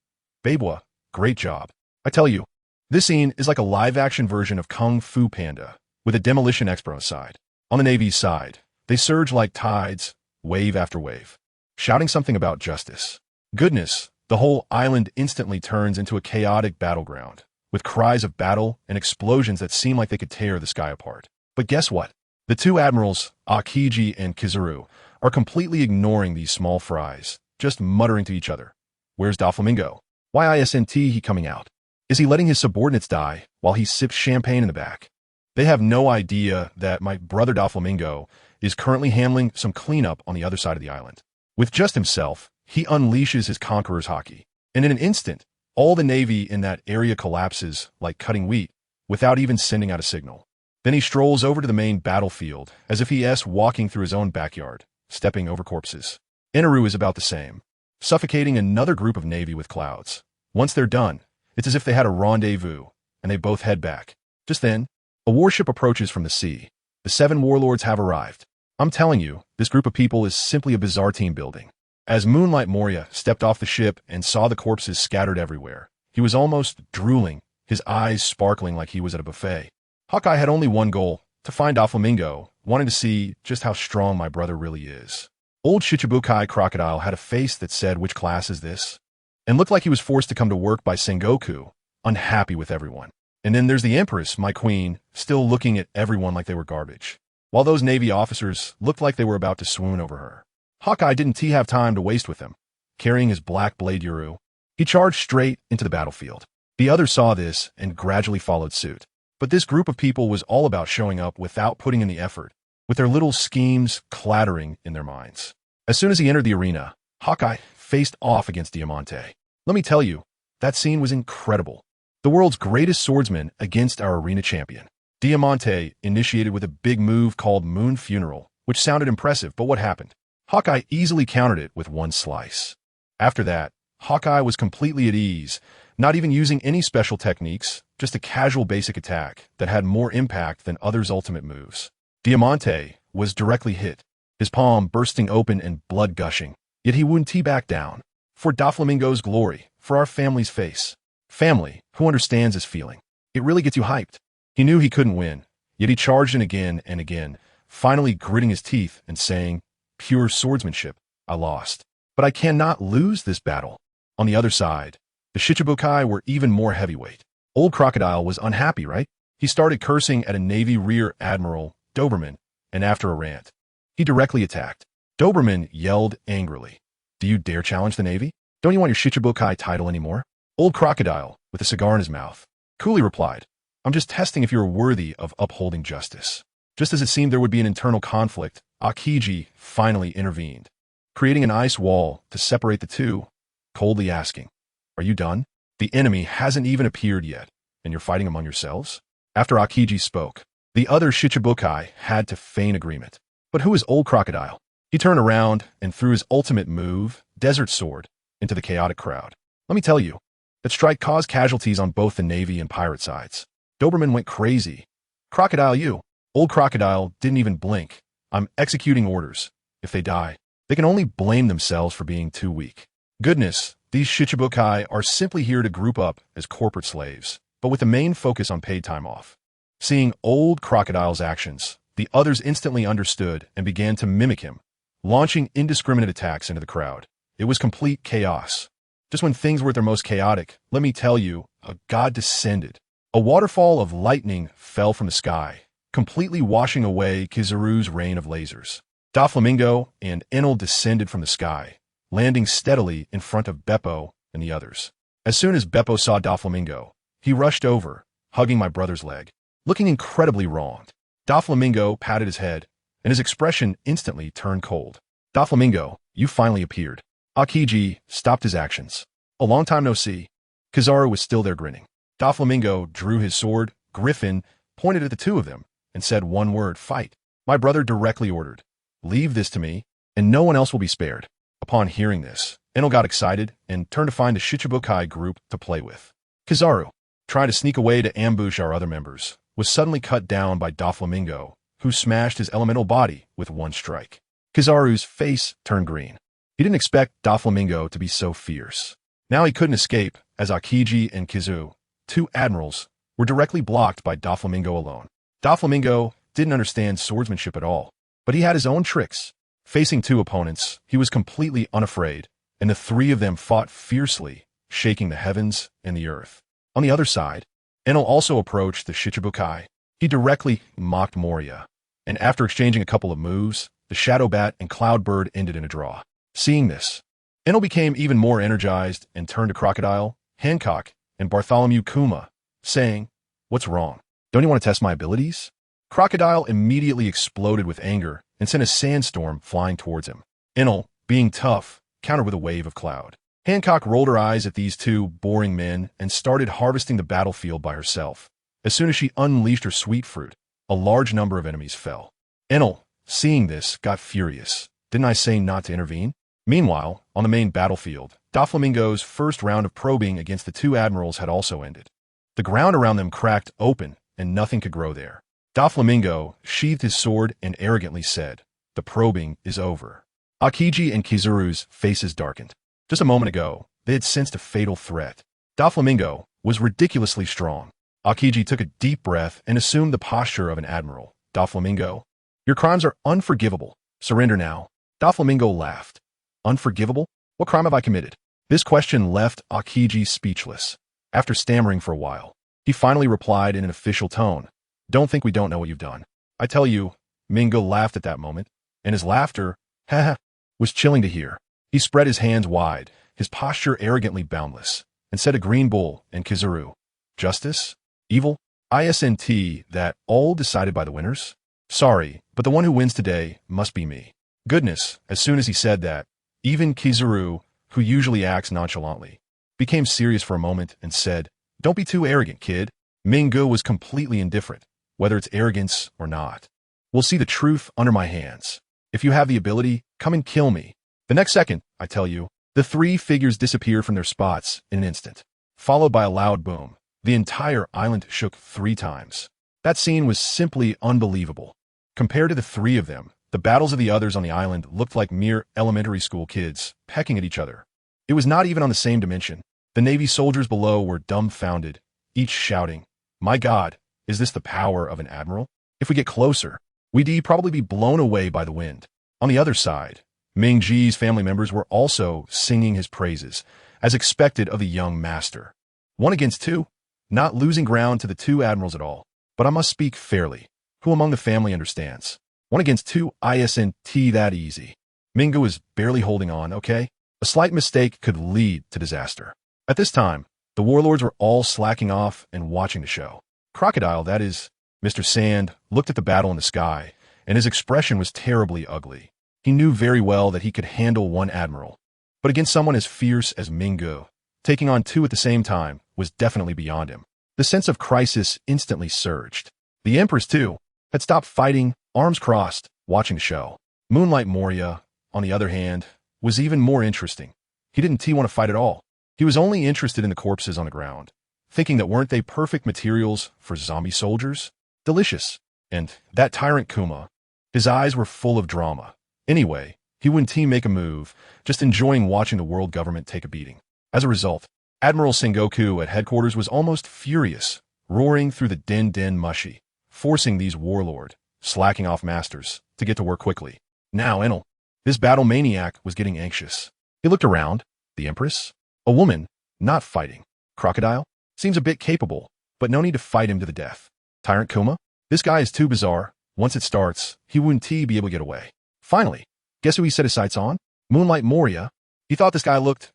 Babwa, great job. I tell you, this scene is like a live-action version of Kung Fu Panda, with a demolition expert on the side. On the Navy's side, they surge like tides, wave after wave, shouting something about justice. Goodness, the whole island instantly turns into a chaotic battleground, with cries of battle and explosions that seem like they could tear the sky apart. But guess what? The two admirals, Akiji and Kizaru, are completely ignoring these small fries, just muttering to each other. Where's Doflamingo? Why isn't he coming out? Is he letting his subordinates die while he sips champagne in the back? They have no idea that my brother Doflamingo is currently handling some cleanup on the other side of the island. With just himself, he unleashes his conqueror's haki. And in an instant, all the Navy in that area collapses like cutting wheat without even sending out a signal. Then he strolls over to the main battlefield as if he is walking through his own backyard, stepping over corpses. Inaru is about the same, suffocating another group of Navy with clouds. Once they're done, it's as if they had a rendezvous, and they both head back. Just then, a warship approaches from the sea. The 7 warlords have arrived. I'm telling you, this group of people is simply a bizarre team building. As Moonlight Moria stepped off the ship and saw the corpses scattered everywhere, he was almost drooling, his eyes sparkling like he was at a buffet. Hawkeye had only one goal, to find Doflamingo, wanting to see just how strong my brother really is. Old Shichibukai Crocodile had a face that said, "Which class is this?" and looked like he was forced to come to work by Sengoku, unhappy with everyone. And then there's the Empress, my queen, still looking at everyone like they were garbage, while those Navy officers looked like they were about to swoon over her. Hawkeye didn't have time to waste with him. Carrying his black blade Yuru, he charged straight into the battlefield. The others saw this and gradually followed suit. But this group of people was all about showing up without putting in the effort, with their little schemes clattering in their minds. As soon as he entered the arena, Hawkeye faced off against Diamante. Let me tell you, that scene was incredible. The world's greatest swordsman against our arena champion. Diamante initiated with a big move called Moon Funeral, which sounded impressive, but what happened? Hawkeye easily countered it with one slice. After that, Hawkeye was completely at ease, not even using any special techniques, just a casual basic attack that had more impact than others' ultimate moves. Diamante was directly hit, his palm bursting open and blood gushing, yet he wouldn't back down. For Doflamingo's glory, for our family's face. Family, who understands his feeling. It really gets you hyped. He knew he couldn't win, yet he charged in again and again, finally gritting his teeth and saying, "Pure swordsmanship, I lost. But I cannot lose this battle." On the other side, the Shichibukai were even more heavyweight. Old Crocodile was unhappy, right? He started cursing at a Navy Rear Admiral, Doberman, and after a rant, he directly attacked. Doberman yelled angrily, "Do you dare challenge the Navy? Don't you want your Shichibukai title anymore?" Old Crocodile, with a cigar in his mouth, coolly replied, "I'm just testing if you're worthy of upholding justice." Just as it seemed there would be an internal conflict, Akiji finally intervened, creating an ice wall to separate the two, coldly asking, "Are you done? The enemy hasn't even appeared yet, and you're fighting among yourselves?" After Akiji spoke, the other Shichibukai had to feign agreement. But who is Old Crocodile? He turned around and threw his ultimate move, Desert Sword, into the chaotic crowd. Let me tell you, that strike caused casualties on both the Navy and pirate sides. Doberman went crazy. "Crocodile you." Old Crocodile didn't even blink. "I'm executing orders. If they die, they can only blame themselves for being too weak." Goodness, these Shichibukai are simply here to group up as corporate slaves, but with the main focus on paid time off. Seeing Old Crocodile's actions, the others instantly understood and began to mimic him, launching indiscriminate attacks into the crowd. It was complete chaos. Just when things were at their most chaotic, let me tell you, a god descended. A waterfall of lightning fell from the sky, completely washing away Kizaru's rain of lasers. Doflamingo and Enel descended from the sky, landing steadily in front of Beppo and the others. As soon as Beppo saw Doflamingo, he rushed over, hugging my brother's leg, looking incredibly wronged. Doflamingo patted his head, and his expression instantly turned cold. "Doflamingo, you finally appeared." Akiji stopped his actions. "A long time no see." Kizaru was still there grinning. Doflamingo drew his sword, Griffin, pointed at the two of them, and said one word, "Fight." My brother directly ordered, "Leave this to me, and no one else will be spared." Upon hearing this, Enel got excited and turned to find the Shichibukai group to play with. Kizaru, trying to sneak away to ambush our other members, was suddenly cut down by Doflamingo, who smashed his elemental body with one strike. Kizaru's face turned green. He didn't expect Doflamingo to be so fierce. Now he couldn't escape, as Akiji and Kizu, two admirals, were directly blocked by Doflamingo alone. Doflamingo didn't understand swordsmanship at all, but he had his own tricks. Facing two opponents, he was completely unafraid, and the three of them fought fiercely, shaking the heavens and the earth. On the other side, Enel also approached the Shichibukai. He directly mocked Moria, and after exchanging a couple of moves, the Shadow Bat and Cloudbird ended in a draw. Seeing this, Enel became even more energized and turned to Crocodile, Hancock, and Bartholomew Kuma, saying, "What's wrong? Don't you want to test my abilities?" Crocodile immediately exploded with anger and sent a sandstorm flying towards him. Enel, being tough, countered with a wave of cloud. Hancock rolled her eyes at these two boring men and started harvesting the battlefield by herself. As soon as she unleashed her sweet fruit, a large number of enemies fell. Enel, seeing this, got furious. Didn't I say not to intervene? Meanwhile, on the main battlefield, Doflamingo's first round of probing against the two admirals had also ended. The ground around them cracked open, and nothing could grow there. Doflamingo sheathed his sword and arrogantly said, "The probing is over." Akiji and Kizuru's faces darkened. Just a moment ago, they had sensed a fatal threat. Doflamingo was ridiculously strong. Akiji took a deep breath and assumed the posture of an admiral. "Doflamingo, your crimes are unforgivable. Surrender now." Doflamingo laughed. "Unforgivable? What crime have I committed?" This question left Akiji speechless. After stammering for a while, he finally replied in an official tone, "Don't think we don't know what you've done. I tell you." Mingo laughed at that moment, and his laughter, was chilling to hear. He spread his hands wide, his posture arrogantly boundless, and said to Green Bull and Kizuru, "Justice? Evil? Isn't that all decided by the winners? Sorry, but the one who wins today must be me." Goodness, as soon as he said that, even Kizuru, who usually acts nonchalantly, became serious for a moment and said, "Don't be too arrogant, kid." Mingo was completely indifferent, whether it's arrogance or not. "We'll see the truth under my hands. If you have the ability, come and kill me." The next second, I tell you, the three figures disappeared from their spots in an instant, followed by a loud boom. The entire island shook 3 times. That scene was simply unbelievable. Compared to the 3 of them, the battles of the others on the island looked like mere elementary school kids pecking at each other. It was not even on the same dimension. The Navy soldiers below were dumbfounded, each shouting, "My God, is this the power of an admiral? If we get closer, we'd probably be blown away by the wind." On the other side, Ming Ji's family members were also singing his praises, as expected of the young master. 1 against 2, not losing ground to the 2 admirals at all. But I must speak fairly. Who among the family understands? 1 against 2 isn't that easy. Mingo was barely holding on, okay? A slight mistake could lead to disaster. At this time, the warlords were all slacking off and watching the show. Crocodile, that is, Mr. Sand, looked at the battle in the sky, and his expression was terribly ugly. He knew very well that he could handle 1 admiral, but against someone as fierce as Mingo, taking on 2 at the same time was definitely beyond him. The sense of crisis instantly surged. The Empress, too, had stopped fighting, arms crossed, watching the show. Moonlight Moria, on the other hand, was even more interesting. He didn't want to fight at all. He was only interested in the corpses on the ground, thinking that weren't they perfect materials for zombie soldiers? Delicious. And that tyrant Kuma, his eyes were full of drama. Anyway, he wouldn't make a move, just enjoying watching the world government take a beating. As a result, Admiral Sengoku at headquarters was almost furious, roaring through the den mushi, forcing these warlord, slacking off masters to get to work quickly. Now Enel, this battle maniac, was getting anxious. He looked around. The Empress? A woman, not fighting. Crocodile? Seems a bit capable, but no need to fight him to the death. Tyrant Kuma? This guy is too bizarre. Once it starts, he wouldn't be able to get away. Finally, guess who he set his sights on? Moonlight Moria. He thought this guy looked,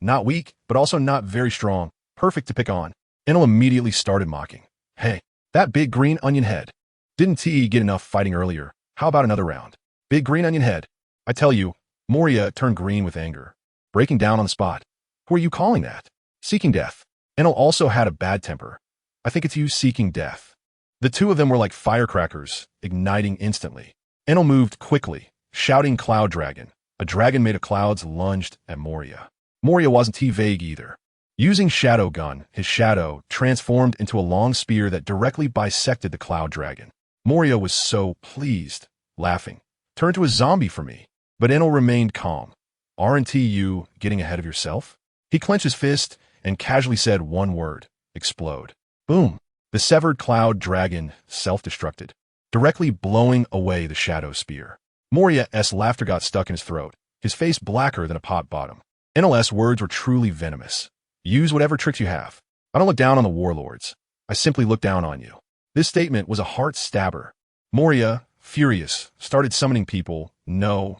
not weak, but also not very strong. Perfect to pick on. Enel immediately started mocking. "Hey, that big green onion head. Didn't he get enough fighting earlier? How about another round? Big green onion head." I tell you, Moria turned green with anger, breaking down on the spot. "Who are you calling that? Seeking death." Enel also had a bad temper. "I think it's you seeking death." The 2 of them were like firecrackers, igniting instantly. Enel moved quickly, shouting Cloud Dragon. A dragon made of clouds lunged at Moria. Moria wasn't vague either. Using Shadow Gun, his shadow transformed into a long spear that directly bisected the Cloud Dragon. Moria was so pleased, laughing. "Turn to a zombie for me." But Enel remained calm. "Aren't you getting ahead of yourself?" He clenched his fist and casually said 1 word, "Explode." Boom. The severed Cloud Dragon self-destructed, directly blowing away the Shadow Spear. Moria's laughter got stuck in his throat, his face blacker than a pot bottom. Enel's words were truly venomous. "Use whatever tricks you have. I don't look down on the warlords. I simply look down on you." This statement was a heart stabber. Moria, furious, started summoning people,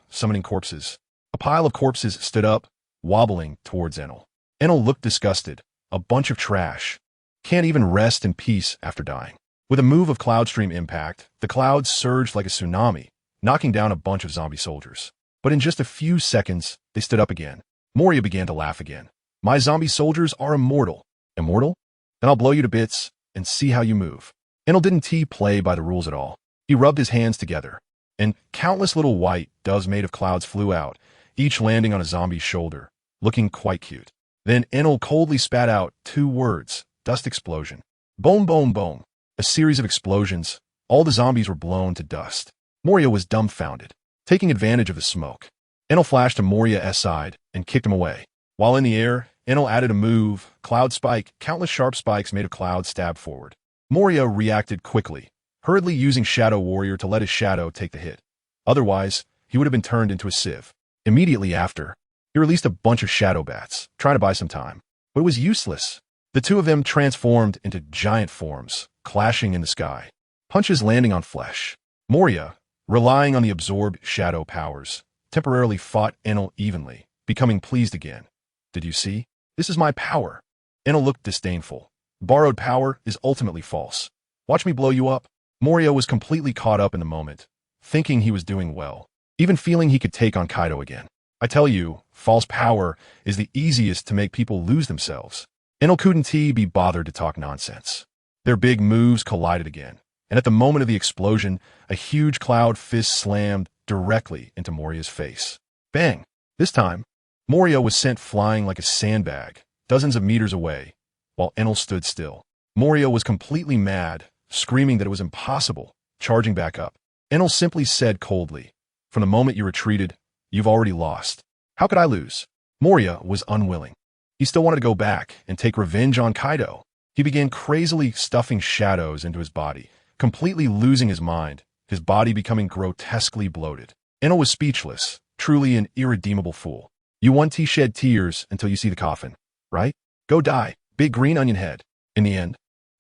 summoning corpses. A pile of corpses stood up, wobbling towards Enel. Enel looked disgusted. A bunch of trash. Can't even rest in peace after dying. With a move of Cloud Stream impact, the clouds surged like a tsunami, knocking down a bunch of zombie soldiers. But in just a few seconds, they stood up again. Moria began to laugh again. My zombie soldiers are immortal. Immortal? Then I'll blow you to bits and see how you move. Enel didn't play by the rules at all. He rubbed his hands together, and countless little white doves made of clouds flew out, each landing on a zombie's shoulder, looking quite cute. Then Enel coldly spat out 2 words, dust explosion. Boom, boom, boom. A series of explosions. All the zombies were blown to dust. Moria was dumbfounded, taking advantage of the smoke. Enel flashed to Moria's side and kicked him away. While in the air, Enel added a move, Cloud Spike. Countless sharp spikes made of clouds stab forward. Moria reacted quickly, hurriedly using Shadow Warrior to let his shadow take the hit. Otherwise, he would have been turned into a sieve. Immediately after, he released a bunch of shadow bats, trying to buy some time. But it was useless. The 2 of them transformed into giant forms, clashing in the sky, punches landing on flesh. Moria, relying on the absorbed shadow powers, temporarily fought Enel evenly, becoming pleased again. Did you see? This is my power. Enel looked disdainful. Borrowed power is ultimately false. Watch me blow you up. Moria was completely caught up in the moment, thinking he was doing well, even feeling he could take on Kaido again. I tell you, false power is the easiest to make people lose themselves. Enel couldn't be bothered to talk nonsense. Their big moves collided again, and at the moment of the explosion, a huge cloud fist slammed directly into Moria's face. Bang! This time, Moria was sent flying like a sandbag, dozens of meters away, while Enel stood still. Moria was completely mad, screaming that it was impossible, charging back up. Enel simply said coldly, "From the moment you retreated, you've already lost. How could I lose?" Moria was unwilling. He still wanted to go back and take revenge on Kaido. He began crazily stuffing shadows into his body, completely losing his mind, his body becoming grotesquely bloated. Enel was speechless, truly an irredeemable fool. You want to shed tears until you see the coffin, right? Go die, big green onion head. In the end,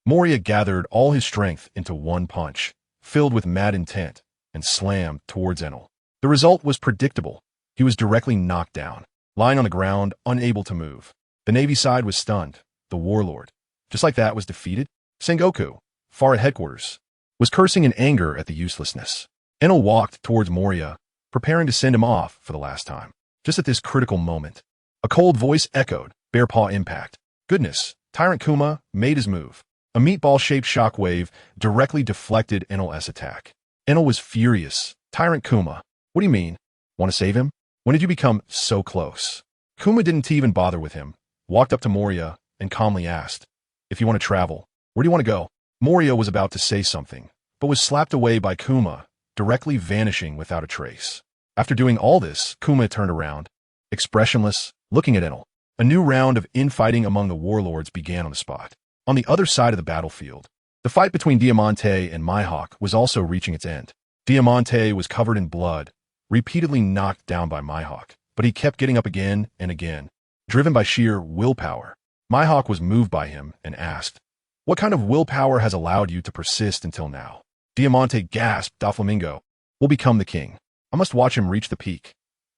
Moria gathered all his strength into one punch, filled with mad intent, and slammed towards Enel. The result was predictable. He was directly knocked down, lying on the ground, unable to move. The Navy side was stunned. The warlord, just like that, was defeated. Sengoku, far at headquarters, was cursing in anger at the uselessness. Enel walked towards Moria, preparing to send him off for the last time. Just at this critical moment, a cold voice echoed, "Bear paw impact." Goodness, Tyrant Kuma made his move. A meatball-shaped shockwave directly deflected Enel's attack. Enel was furious. Tyrant Kuma, what do you mean? Want to save him? When did you become so close? Kuma didn't even bother with him, walked up to Moria, and calmly asked, "If you want to travel, where do you want to go?" Moria was about to say something, but was slapped away by Kuma, directly vanishing without a trace. After doing all this, Kuma turned around, expressionless, looking at Enel. A new round of infighting among the warlords began on the spot. On the other side of the battlefield, the fight between Diamante and Mihawk was also reaching its end. Diamante was covered in blood, repeatedly knocked down by Mihawk, but he kept getting up again and again, driven by sheer willpower. Mihawk was moved by him and asked, "What kind of willpower has allowed you to persist until now?" Diamante gasped, "Doflamingo will become the king. I must watch him reach the peak.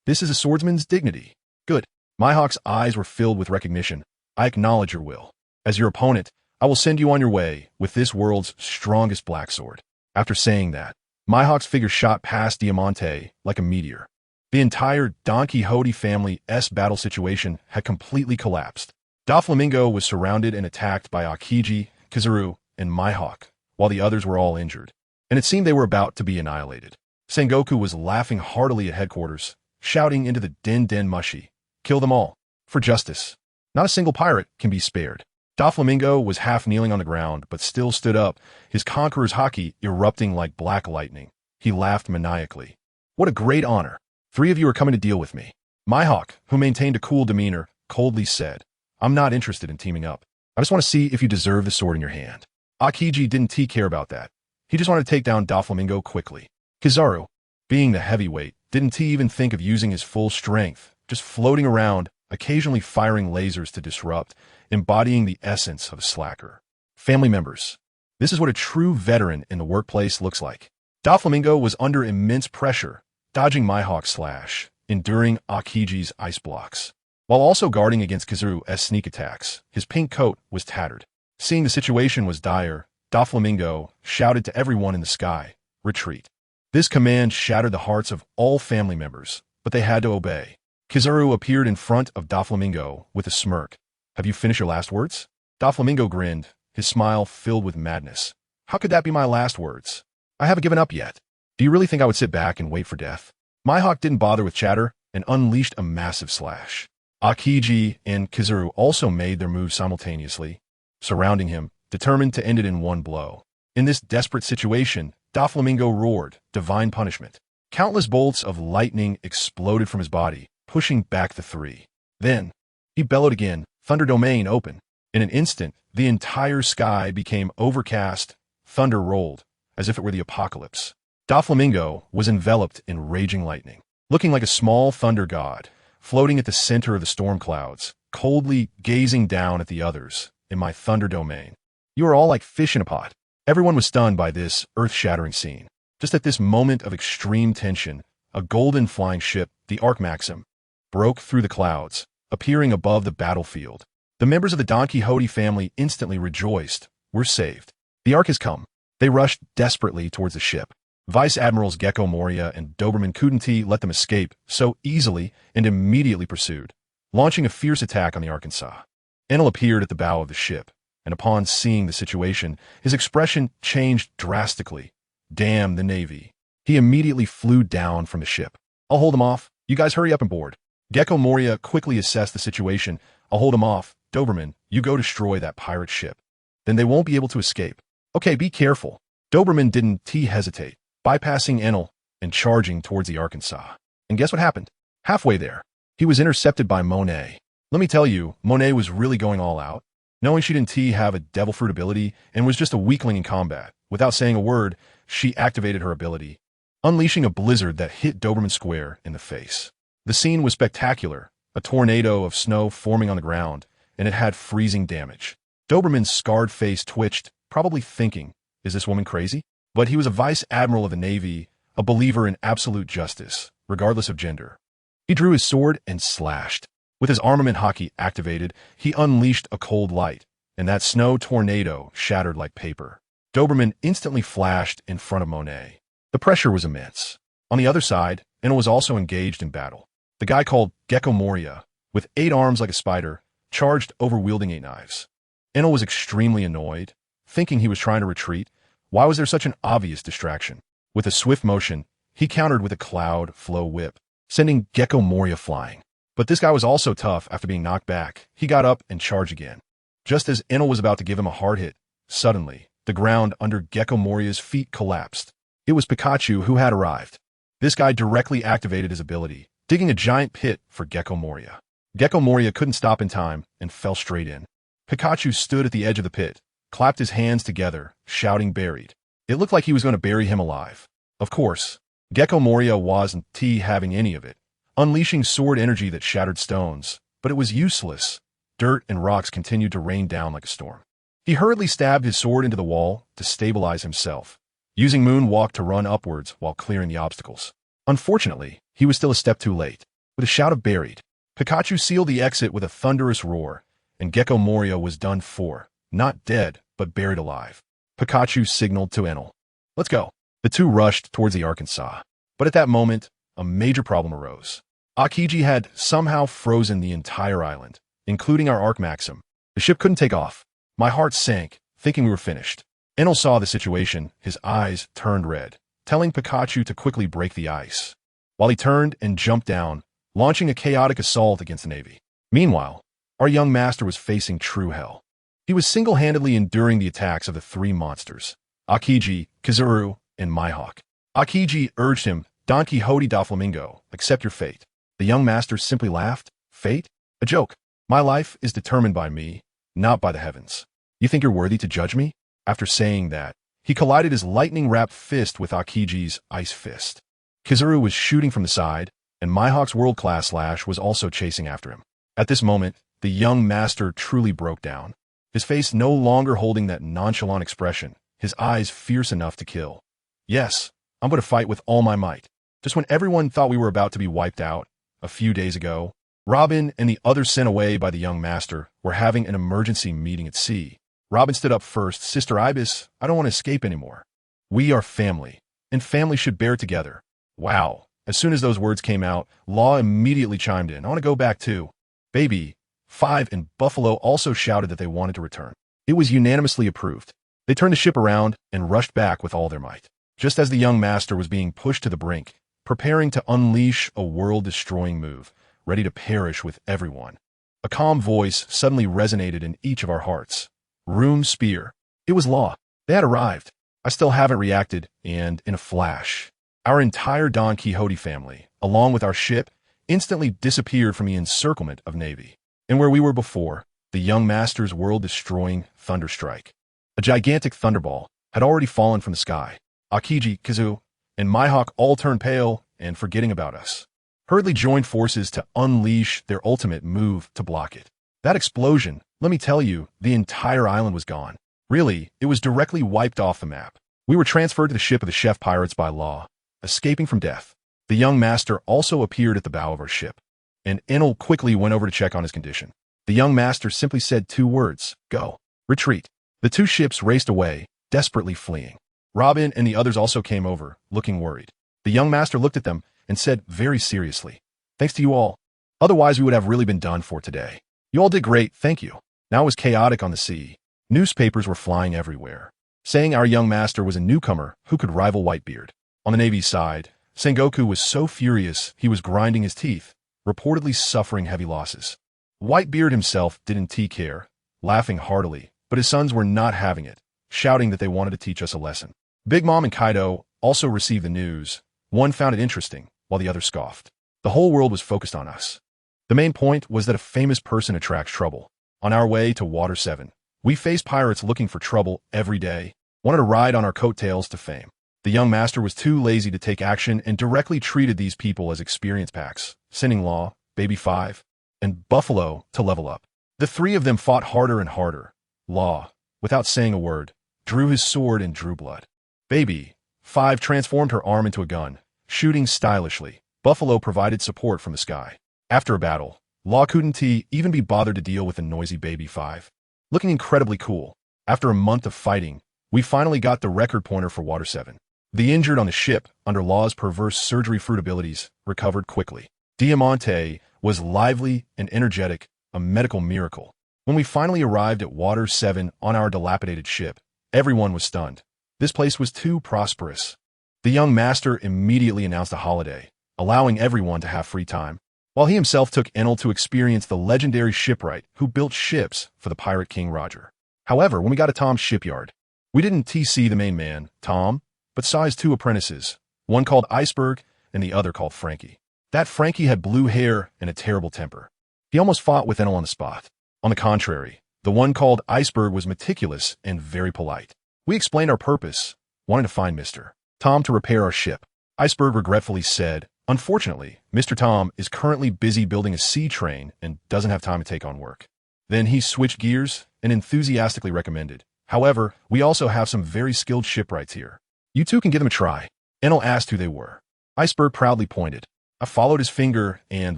This is a swordsman's dignity." "Good." Mihawk's eyes were filled with recognition. "I acknowledge your will. As your opponent, I will send you on your way with this world's strongest black sword." After saying that, Mihawk's figure shot past Diamante like a meteor. The entire Donquixote family's battle situation had completely collapsed. Doflamingo was surrounded and attacked by Aokiji, Kizaru, and Mihawk, while the others were all injured, and it seemed they were about to be annihilated. Sengoku was laughing heartily at headquarters, shouting into the Den Mushi, "Kill them all. For justice. Not a single pirate can be spared." Doflamingo was half kneeling on the ground, but still stood up, his conqueror's haki erupting like black lightning. He laughed maniacally. "What a great honor. 3 of you are coming to deal with me." Mihawk, who maintained a cool demeanor, coldly said, "I'm not interested in teaming up. I just want to see if you deserve the sword in your hand." Aokiji didn't care about that. He just wanted to take down Doflamingo quickly. Kizaru, being the heavyweight, didn't even think of using his full strength, just floating around, occasionally firing lasers to disrupt, embodying the essence of a slacker. Family members. This is what a true veteran in the workplace looks like. Doflamingo was under immense pressure, dodging Mihawk's slash, enduring Aokiji's ice blocks, while also guarding against Kizaru's sneak attacks. His pink coat was tattered. Seeing the situation was dire, Doflamingo shouted to everyone in the sky, "Retreat." This command shattered the hearts of all family members, but they had to obey. Kizaru appeared in front of Doflamingo with a smirk. "Have you finished your last words?" Doflamingo grinned, his smile filled with madness. "How could that be my last words? I haven't given up yet. Do you really think I would sit back and wait for death?" Mihawk didn't bother with chatter and unleashed a massive slash. Akiji and Kizaru also made their moves simultaneously, surrounding him, determined to end it in one blow. In this desperate situation, Doflamingo roared, divine punishment. Countless bolts of lightning exploded from his body, pushing back the three. Then, he bellowed again, thunder domain open. In an instant, the entire sky became overcast, thunder rolled, as if it were the apocalypse. Doflamingo was enveloped in raging lightning, looking like a small thunder god, floating at the center of the storm clouds, coldly gazing down at the others. "In my thunder domain. You are all like fish in a pot." Everyone was stunned by this earth-shattering scene. Just at this moment of extreme tension, a golden flying ship, the Ark Maxim, broke through the clouds, appearing above the battlefield. The members of the Donquixote family instantly rejoiced. "We're saved. The Ark has come." They rushed desperately towards the ship. Vice Admirals Gecko Moria and Doberman couldn't let them escape so easily and immediately pursued, launching a fierce attack on the Arkansas. Enel appeared at the bow of the ship, and upon seeing the situation, his expression changed drastically. "Damn the Navy." He immediately flew down from the ship. "I'll hold them off. You guys hurry up and board." Gecko Moria quickly assessed the situation. "I'll hold them off. Doberman, you go destroy that pirate ship. Then they won't be able to escape." "Okay, be careful." Doberman didn't hesitate, bypassing Enel and charging towards the Arkansas. And guess what happened? Halfway there, he was intercepted by Monet. Let me tell you, Monet was really going all out. Knowing she didn't have a devil fruit ability and was just a weakling in combat, without saying a word, she activated her ability, unleashing a blizzard that hit Doberman square in the face. The scene was spectacular, a tornado of snow forming on the ground, and it had freezing damage. Doberman's scarred face twitched, probably thinking, "Is this woman crazy?" But he was a vice admiral of the Navy, a believer in absolute justice, regardless of gender. He drew his sword and slashed. With his armament hockey activated, he unleashed a cold light, and that snow tornado shattered like paper. Doberman instantly flashed in front of Monet. The pressure was immense. On the other side, Enel was also engaged in battle. The guy called Gecko Moria, with 8 arms like a spider, charged over wielding 8 knives. Enel was extremely annoyed, thinking he was trying to retreat. Why was there such an obvious distraction? With a swift motion, he countered with a cloud flow whip, sending Gecko Moria flying. But this guy was also tough after being knocked back. He got up and charged again. Just as Enel was about to give him a hard hit, suddenly, the ground under Gecko Moria's feet collapsed. It was Pikachu who had arrived. This guy directly activated his ability, digging a giant pit for Gecko Moria. Gecko Moria couldn't stop in time and fell straight in. Pikachu stood at the edge of the pit, clapped his hands together, shouting buried. It looked like he was going to bury him alive. Of course, Gecko Moria wasn't having any of it, unleashing sword energy that shattered stones, but it was useless. Dirt and rocks continued to rain down like a storm. He hurriedly stabbed his sword into the wall to stabilize himself, using Moonwalk to run upwards while clearing the obstacles. Unfortunately, he was still a step too late. With a shout of buried, Pikachu sealed the exit with a thunderous roar, and Gecko Moria was done for, not dead, but buried alive. Pikachu signaled to Enel. "Let's go." The two rushed towards the Arkansas. But at that moment, a major problem arose. Akiji had somehow frozen the entire island, including our Ark Maxim. The ship couldn't take off. My heart sank, thinking we were finished. Enel saw the situation, his eyes turned red, telling Pikachu to quickly break the ice, while he turned and jumped down, launching a chaotic assault against the Navy. Meanwhile, our young master was facing true hell. He was single-handedly enduring the attacks of the 3 monsters, Akiji, Kizaru, and Mihawk. Akiji urged him, "Donquixote Doflamingo, accept your fate." The young master simply laughed. "Fate? A joke. My life is determined by me, not by the heavens. You think you're worthy to judge me?" After saying that, he collided his lightning-wrapped fist with Akiji's ice fist. Kizaru was shooting from the side, and Mihawk's world-class slash was also chasing after him. At this moment, the young master truly broke down, his face no longer holding that nonchalant expression, his eyes fierce enough to kill. "Yes, I'm going to fight with all my might." Just when everyone thought we were about to be wiped out, a few days ago, Robin and the others sent away by the young master were having an emergency meeting at sea. Robin stood up first. "Sister Ibis, I don't want to escape anymore. We are family, and family should bear together." Wow. As soon as those words came out, Law immediately chimed in. I want to go back too. Baby, 5 and Buffalo also shouted that they wanted to return. It was unanimously approved. They turned the ship around and rushed back with all their might. Just as the young master was being pushed to the brink, preparing to unleash a world-destroying move, ready to perish with everyone, a calm voice suddenly resonated in each of our hearts. Rune Spear. It was Law. They had arrived. I still haven't reacted, and in a flash, our entire Don Quixote family, along with our ship, instantly disappeared from the encirclement of Navy. And where we were before, the young master's world-destroying thunderstrike. A gigantic thunderball had already fallen from the sky. Akiji, Kazu, and Mihawk all turned pale and forgetting about us, hurriedly joined forces to unleash their ultimate move to block it. That explosion, let me tell you, the entire island was gone. Really, it was directly wiped off the map. We were transferred to the ship of the chef pirates by Law, escaping from death. The young master also appeared at the bow of our ship, and Enel quickly went over to check on his condition. The young master simply said 2 words, go, retreat. The 2 ships raced away, desperately fleeing. Robin and the others also came over, looking worried. The young master looked at them and said very seriously, thanks to you all. Otherwise, we would have really been done for today. You all did great, thank you. Now it was chaotic on the sea. Newspapers were flying everywhere, saying our young master was a newcomer who could rival Whitebeard. On the Navy's side, Sengoku was so furious he was grinding his teeth, reportedly suffering heavy losses. Whitebeard himself didn't care, laughing heartily, but his sons were not having it, shouting that they wanted to teach us a lesson. Big Mom and Kaido also received the news. One found it interesting, while the other scoffed. The whole world was focused on us. The main point was that a famous person attracts trouble. On our way to Water 7, we faced pirates looking for trouble every day, wanted to ride on our coattails to fame. The young master was too lazy to take action and directly treated these people as experience packs, sending Law, Baby 5, and Buffalo to level up. The 3 of them fought harder and harder. Law, without saying a word, drew his sword and drew blood. Baby 5 transformed her arm into a gun, shooting stylishly. Buffalo provided support from the sky. After a battle, Law couldn't even be bothered to deal with the noisy Baby 5. Looking incredibly cool, after a month of fighting, we finally got the record pointer for Water 7. The injured on the ship, under Law's perverse surgery fruit abilities, recovered quickly. Diamante was lively and energetic, a medical miracle. When we finally arrived at Water 7 on our dilapidated ship, everyone was stunned. This place was too prosperous. The young master immediately announced a holiday, allowing everyone to have free time, while he himself took Enel to experience the legendary shipwright who built ships for the pirate King Roger. However, when we got to Tom's shipyard, we didn't see the main man, Tom, but saw his 2 apprentices, one called Iceberg and the other called Frankie. That Frankie had blue hair and a terrible temper. He almost fought with Enel on the spot. On the contrary, the one called Iceberg was meticulous and very polite. We explained our purpose, wanting to find Mr. Tom to repair our ship. Iceberg regretfully said, unfortunately, Mr. Tom is currently busy building a sea train and doesn't have time to take on work. Then he switched gears and enthusiastically recommended, however, we also have some very skilled shipwrights here. You 2 can give them a try. Enel asked who they were. Iceberg proudly pointed. I followed his finger, and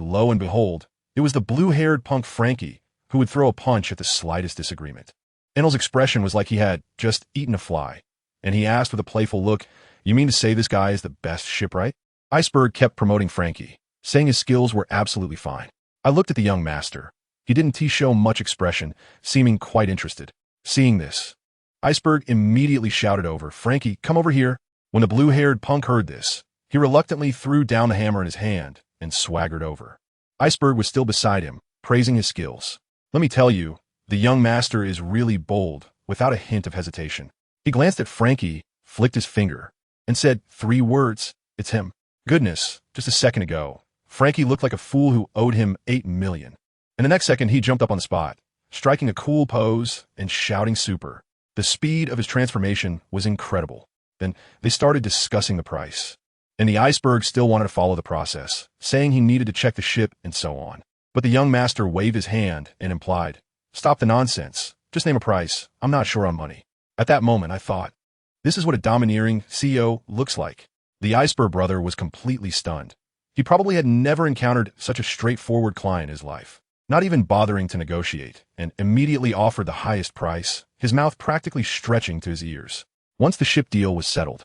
lo and behold, it was the blue-haired punk Frankie, who would throw a punch at the slightest disagreement. Enel's expression was like he had just eaten a fly, and he asked with a playful look, you mean to say this guy is the best shipwright? Iceberg kept promoting Frankie, saying his skills were absolutely fine. I looked at the young master. He didn't show much expression, seeming quite interested. Seeing this, Iceberg immediately shouted over, Frankie, come over here. When the blue-haired punk heard this, he reluctantly threw down the hammer in his hand and swaggered over. Iceberg was still beside him, praising his skills. Let me tell you, the young master is really bold, without a hint of hesitation. He glanced at Frankie, flicked his finger, and said 3 words, it's him. Goodness, just a second ago, Frankie looked like a fool who owed him 8 million. And the next second he jumped up on the spot, striking a cool pose and shouting super. The speed of his transformation was incredible. Then they started discussing the price. And the Iceberg still wanted to follow the process, saying he needed to check the ship and so on. But the young master waved his hand and implied, stop the nonsense, just name a price, I'm not sure on money. At that moment I thought, this is what a domineering CEO looks like. The Iceberg brother was completely stunned. He probably had never encountered such a straightforward client in his life, not even bothering to negotiate, and immediately offered the highest price, his mouth practically stretching to his ears. Once the ship deal was settled,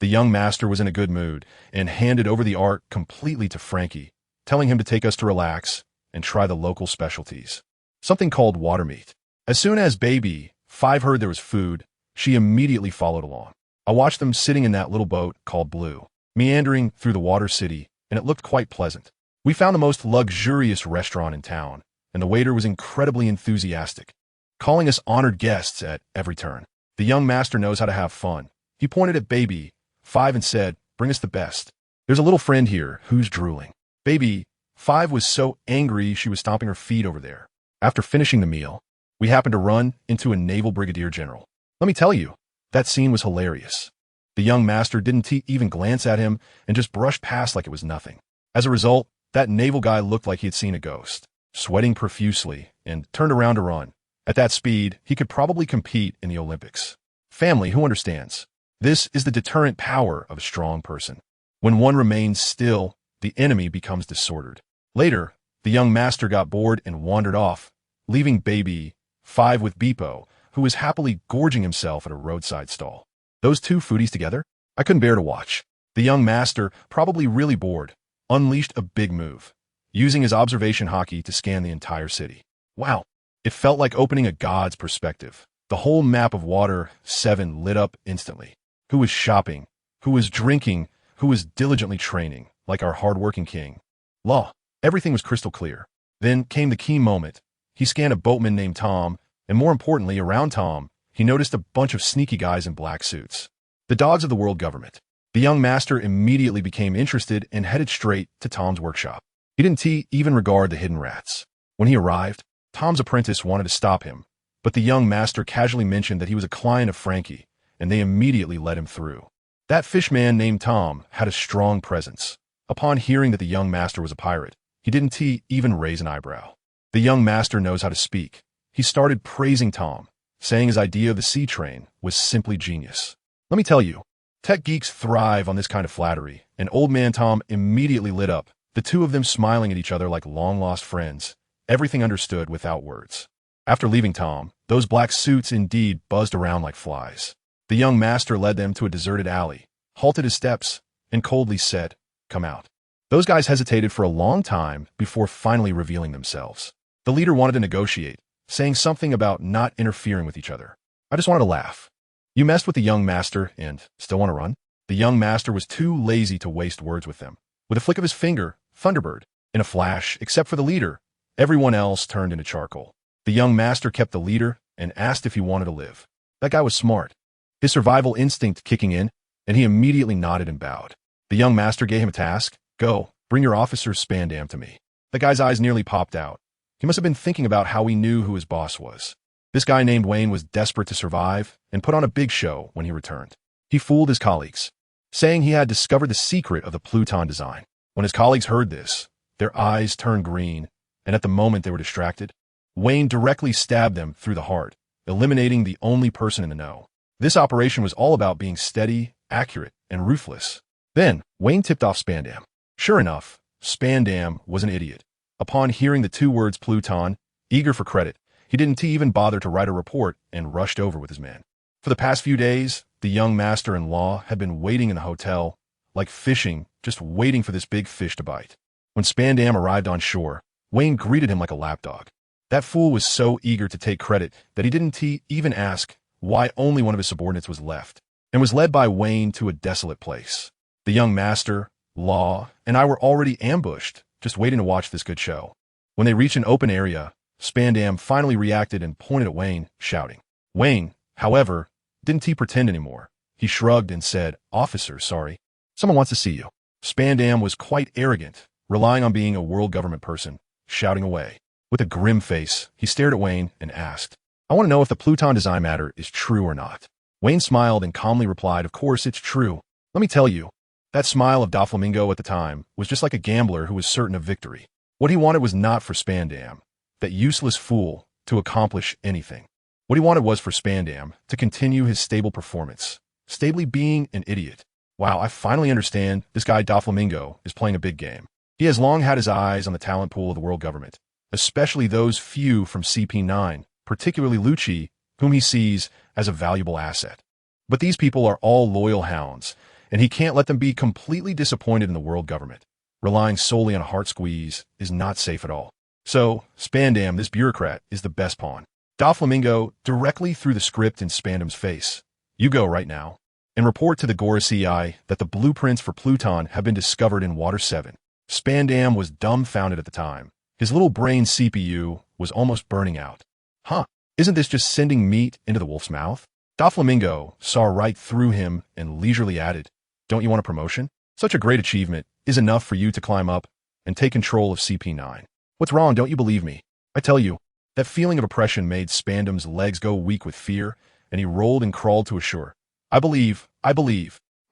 The young master was in a good mood and handed over the art completely to Frankie, telling him to take us to relax and try the local specialties, something called water meat. As soon as baby 5 heard there was food, she immediately followed along. I watched them sitting in that little boat called Blue, meandering through the water city, and it looked quite pleasant. We found the most luxurious restaurant in town, and the waiter was incredibly enthusiastic, calling us honored guests at every turn. The young master knows how to have fun. He pointed at baby 5 and said, "Bring us the best. There's a little friend here who's drooling." Baby 5 was so angry she was stomping her feet over there. After finishing the meal, we happened to run into a naval brigadier general. Let me tell you, that scene was hilarious. The young master didn't even glance at him and just brushed past like it was nothing. As a result, that naval guy looked like he had seen a ghost, sweating profusely, and turned around to run. At that speed, he could probably compete in the Olympics. Family, who understands? This is the deterrent power of a strong person. When one remains still, the enemy becomes disordered. Later, the young master got bored and wandered off, leaving baby 5 with Beepo, who was happily gorging himself at a roadside stall. Those two foodies together? I couldn't bear to watch. The young master, probably really bored, unleashed a big move, using his observation hockey to scan the entire city. Wow, it felt like opening a god's perspective. The whole map of Water 7 lit up instantly. Who was shopping? Who was drinking? Who was diligently training, like our hard-working king? Law. Everything was crystal clear. Then came the key moment. He scanned a boatman named Tom, and more importantly, around Tom, he noticed a bunch of sneaky guys in black suits. The dogs of the world government. The young master immediately became interested and headed straight to Tom's workshop. He didn't even regard the hidden rats. When he arrived, Tom's apprentice wanted to stop him, but the young master casually mentioned that he was a client of Frankie, and they immediately let him through. That fishman named Tom had a strong presence. Upon hearing that the young master was a pirate, he didn't even raise an eyebrow. The young master knows how to speak. He started praising Tom, saying his idea of the sea train was simply genius. Let me tell you, tech geeks thrive on this kind of flattery, and old man Tom immediately lit up, the two of them smiling at each other like long-lost friends, everything understood without words. After leaving Tom, those black suits indeed buzzed around like flies. The young master led them to a deserted alley, halted his steps, and coldly said, "Come out." Those guys hesitated for a long time before finally revealing themselves. The leader wanted to negotiate, saying something about not interfering with each other. I just wanted to laugh. You messed with the young master and still want to run? The young master was too lazy to waste words with them. With a flick of his finger, Thunderbird, in a flash, except for the leader, everyone else turned into charcoal. The young master kept the leader and asked if he wanted to live. That guy was smart. His survival instinct kicking in, and he immediately nodded and bowed. The young master gave him a task. Go, bring your officer's spandam to me. The guy's eyes nearly popped out. He must have been thinking about how he knew who his boss was. This guy named Wayne was desperate to survive and put on a big show when he returned. He fooled his colleagues, saying he had discovered the secret of the Pluton design. When his colleagues heard this, their eyes turned green, and at the moment they were distracted, Wayne directly stabbed them through the heart, eliminating the only person in the know. This operation was all about being steady, accurate, and ruthless. Then, Wayne tipped off Spandam. Sure enough, Spandam was an idiot. Upon hearing the two words Pluton, eager for credit, he didn't even bother to write a report and rushed over with his men. For the past few days, the young master-in-law had been waiting in the hotel, like fishing, just waiting for this big fish to bite. When Spandam arrived on shore, Wayne greeted him like a lapdog. That fool was so eager to take credit that he didn't even ask why only one of his subordinates was left, and was led by Wayne to a desolate place. The young master, Law, and I were already ambushed, just waiting to watch this good show. When they reached an open area, Spandam finally reacted and pointed at Wayne, shouting. Wayne, however, didn't pretend anymore. He shrugged and said, "Officer, sorry. Someone wants to see you." Spandam was quite arrogant, relying on being a world government person, shouting away. With a grim face, he stared at Wayne and asked, "I want to know if the Pluton design matter is true or not." Wayne smiled and calmly replied, "Of course it's true. Let me tell you." That smile of Doflamingo at the time was just like a gambler who was certain of victory. What he wanted was not for Spandam, that useless fool, to accomplish anything. What he wanted was for Spandam to continue his stable performance, stably being an idiot. Wow, I finally understand this guy Doflamingo is playing a big game. He has long had his eyes on the talent pool of the world government, especially those few from CP9, particularly Lucci, whom he sees as a valuable asset. But these people are all loyal hounds, and he can't let them be completely disappointed in the world government. Relying solely on a heart squeeze is not safe at all. So, Spandam, this bureaucrat, is the best pawn. Doflamingo directly threw the script in Spandam's face. You go right now and report to the Gora CI that the blueprints for Pluton have been discovered in Water 7. Spandam was dumbfounded at the time. His little brain CPU was almost burning out. Huh, isn't this just sending meat into the wolf's mouth? Doflamingo saw right through him and leisurely added, don't you want a promotion? Such a great achievement is enough for you to climb up and take control of CP9. What's wrong, don't you believe me? I tell you, that feeling of oppression made Spandam's legs go weak with fear, and he rolled and crawled to a shore. I believe, I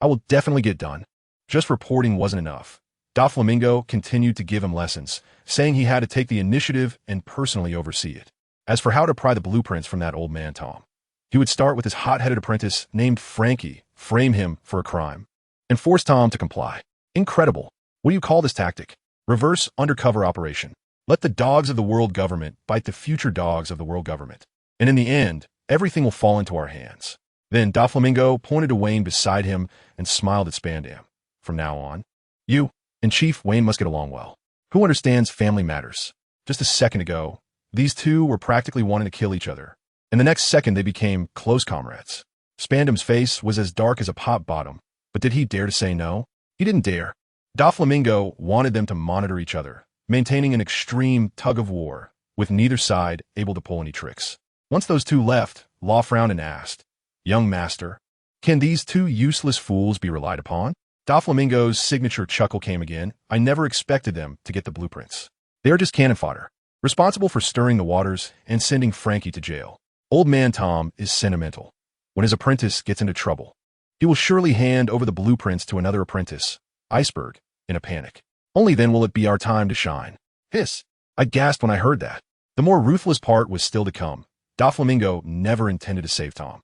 will definitely get done. Just reporting wasn't enough. Doflamingo continued to give him lessons, saying he had to take the initiative and personally oversee it. As for how to pry the blueprints from that old man Tom, he would start with his hot-headed apprentice named Frankie, frame him for a crime, and force Tom to comply. Incredible. What do you call this tactic? Reverse undercover operation. Let the dogs of the world government bite the future dogs of the world government. And in the end, everything will fall into our hands. Then Doflamingo pointed to Wayne beside him and smiled at Spandam. From now on, you and Chief Wayne must get along well. Who understands family matters? Just a second ago, these two were practically wanting to kill each other. And the next second, they became close comrades. Spandam's face was as dark as a pot bottom, but did he dare to say no? He didn't dare. Doflamingo wanted them to monitor each other, maintaining an extreme tug-of-war, with neither side able to pull any tricks. Once those two left, Law frowned and asked, Young master, can these two useless fools be relied upon? Doflamingo's signature chuckle came again. I never expected them to get the blueprints. They are just cannon fodder, responsible for stirring the waters and sending Frankie to jail. Old man Tom is sentimental. When his apprentice gets into trouble, he will surely hand over the blueprints to another apprentice, Iceberg, in a panic. Only then will it be our time to shine. Hiss! I gasped when I heard that. The more ruthless part was still to come. Doflamingo never intended to save Tom.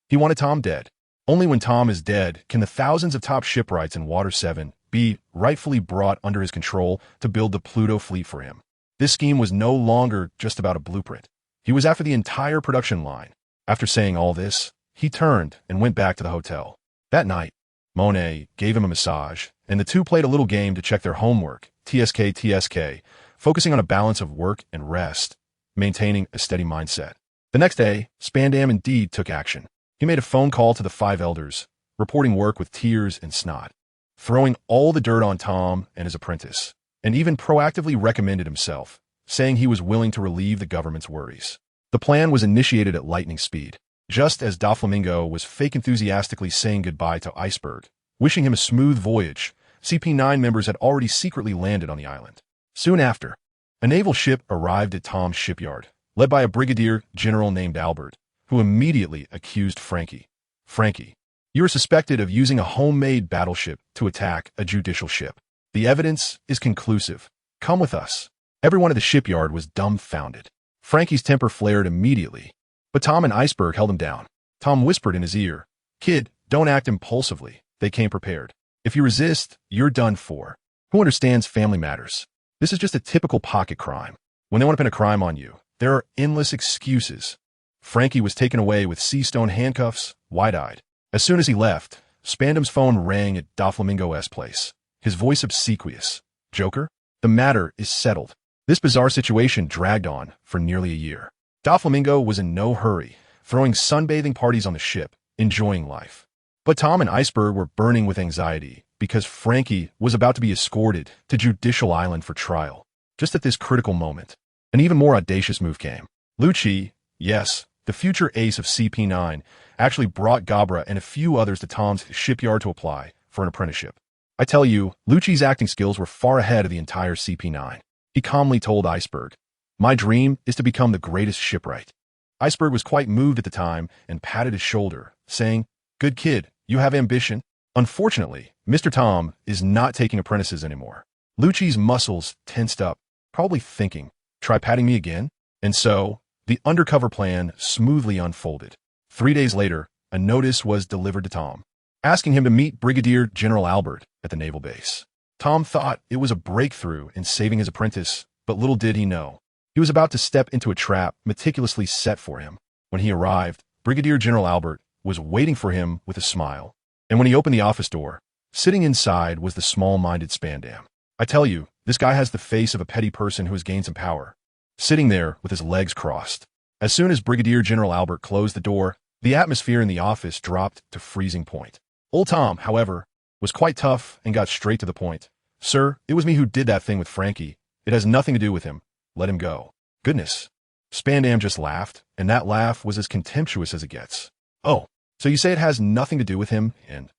He wanted Tom dead. Only when Tom is dead can the thousands of top shipwrights in Water 7 be rightfully brought under his control to build the Pluto fleet for him. This scheme was no longer just about a blueprint. He was after the entire production line. After saying all this, he turned and went back to the hotel. That night, Monet gave him a massage, and the two played a little game to check their homework, TSK, focusing on a balance of work and rest, maintaining a steady mindset. The next day, Spandam indeed took action. He made a phone call to the 5 elders, reporting work with tears and snot, throwing all the dirt on Tom and his apprentice, and even proactively recommended himself, saying he was willing to relieve the government's worries. The plan was initiated at lightning speed. Just as Doflamingo was fake enthusiastically saying goodbye to Iceberg, wishing him a smooth voyage, CP9 members had already secretly landed on the island. Soon after, a naval ship arrived at Tom's shipyard, led by a brigadier general named Albert, who immediately accused Frankie. Frankie, you are suspected of using a homemade battleship to attack a judicial ship. The evidence is conclusive. Come with us. Everyone at the shipyard was dumbfounded. Frankie's temper flared immediately, but Tom and Iceberg held him down. Tom whispered in his ear, Kid, don't act impulsively. They came prepared. If you resist, you're done for. Who understands family matters? This is just a typical pocket crime. When they want to pin a crime on you, there are endless excuses. Frankie was taken away with sea-stone handcuffs, wide-eyed. As soon as he left, Spandam's phone rang at Doflamingo's place, his voice obsequious. Joker, the matter is settled. This bizarre situation dragged on for nearly a year. Doflamingo was in no hurry, throwing sunbathing parties on the ship, enjoying life. But Tom and Iceberg were burning with anxiety because Frankie was about to be escorted to Judicial Island for trial. Just at this critical moment, an even more audacious move came. Lucci, yes, the future ace of CP9, actually brought Gabra and a few others to Tom's shipyard to apply for an apprenticeship. I tell you, Lucci's acting skills were far ahead of the entire CP9. He calmly told Iceberg, My dream is to become the greatest shipwright. Iceberg was quite moved at the time and patted his shoulder, saying, Good kid, you have ambition. Unfortunately, Mr. Tom is not taking apprentices anymore. Lucci's muscles tensed up, probably thinking, Try patting me again? And so, the undercover plan smoothly unfolded. 3 days later, a notice was delivered to Tom, asking him to meet Brigadier General Albert at the naval base. Tom thought it was a breakthrough in saving his apprentice, but little did he know. He was about to step into a trap meticulously set for him. When he arrived, Brigadier General Albert was waiting for him with a smile. And when he opened the office door, Sitting inside was the small-minded Spandam. I tell you, this guy has the face of a petty person who has gained some power. Sitting there with his legs crossed. As soon as Brigadier General Albert closed the door, the atmosphere in the office dropped to freezing point. Old Tom, however, was quite tough and got straight to the point. Sir, it was me who did that thing with Frankie. It has nothing to do with him. Let him go. Goodness. Spandam just laughed, and that laugh was as contemptuous as it gets. Oh, so you say it has nothing to do with him, and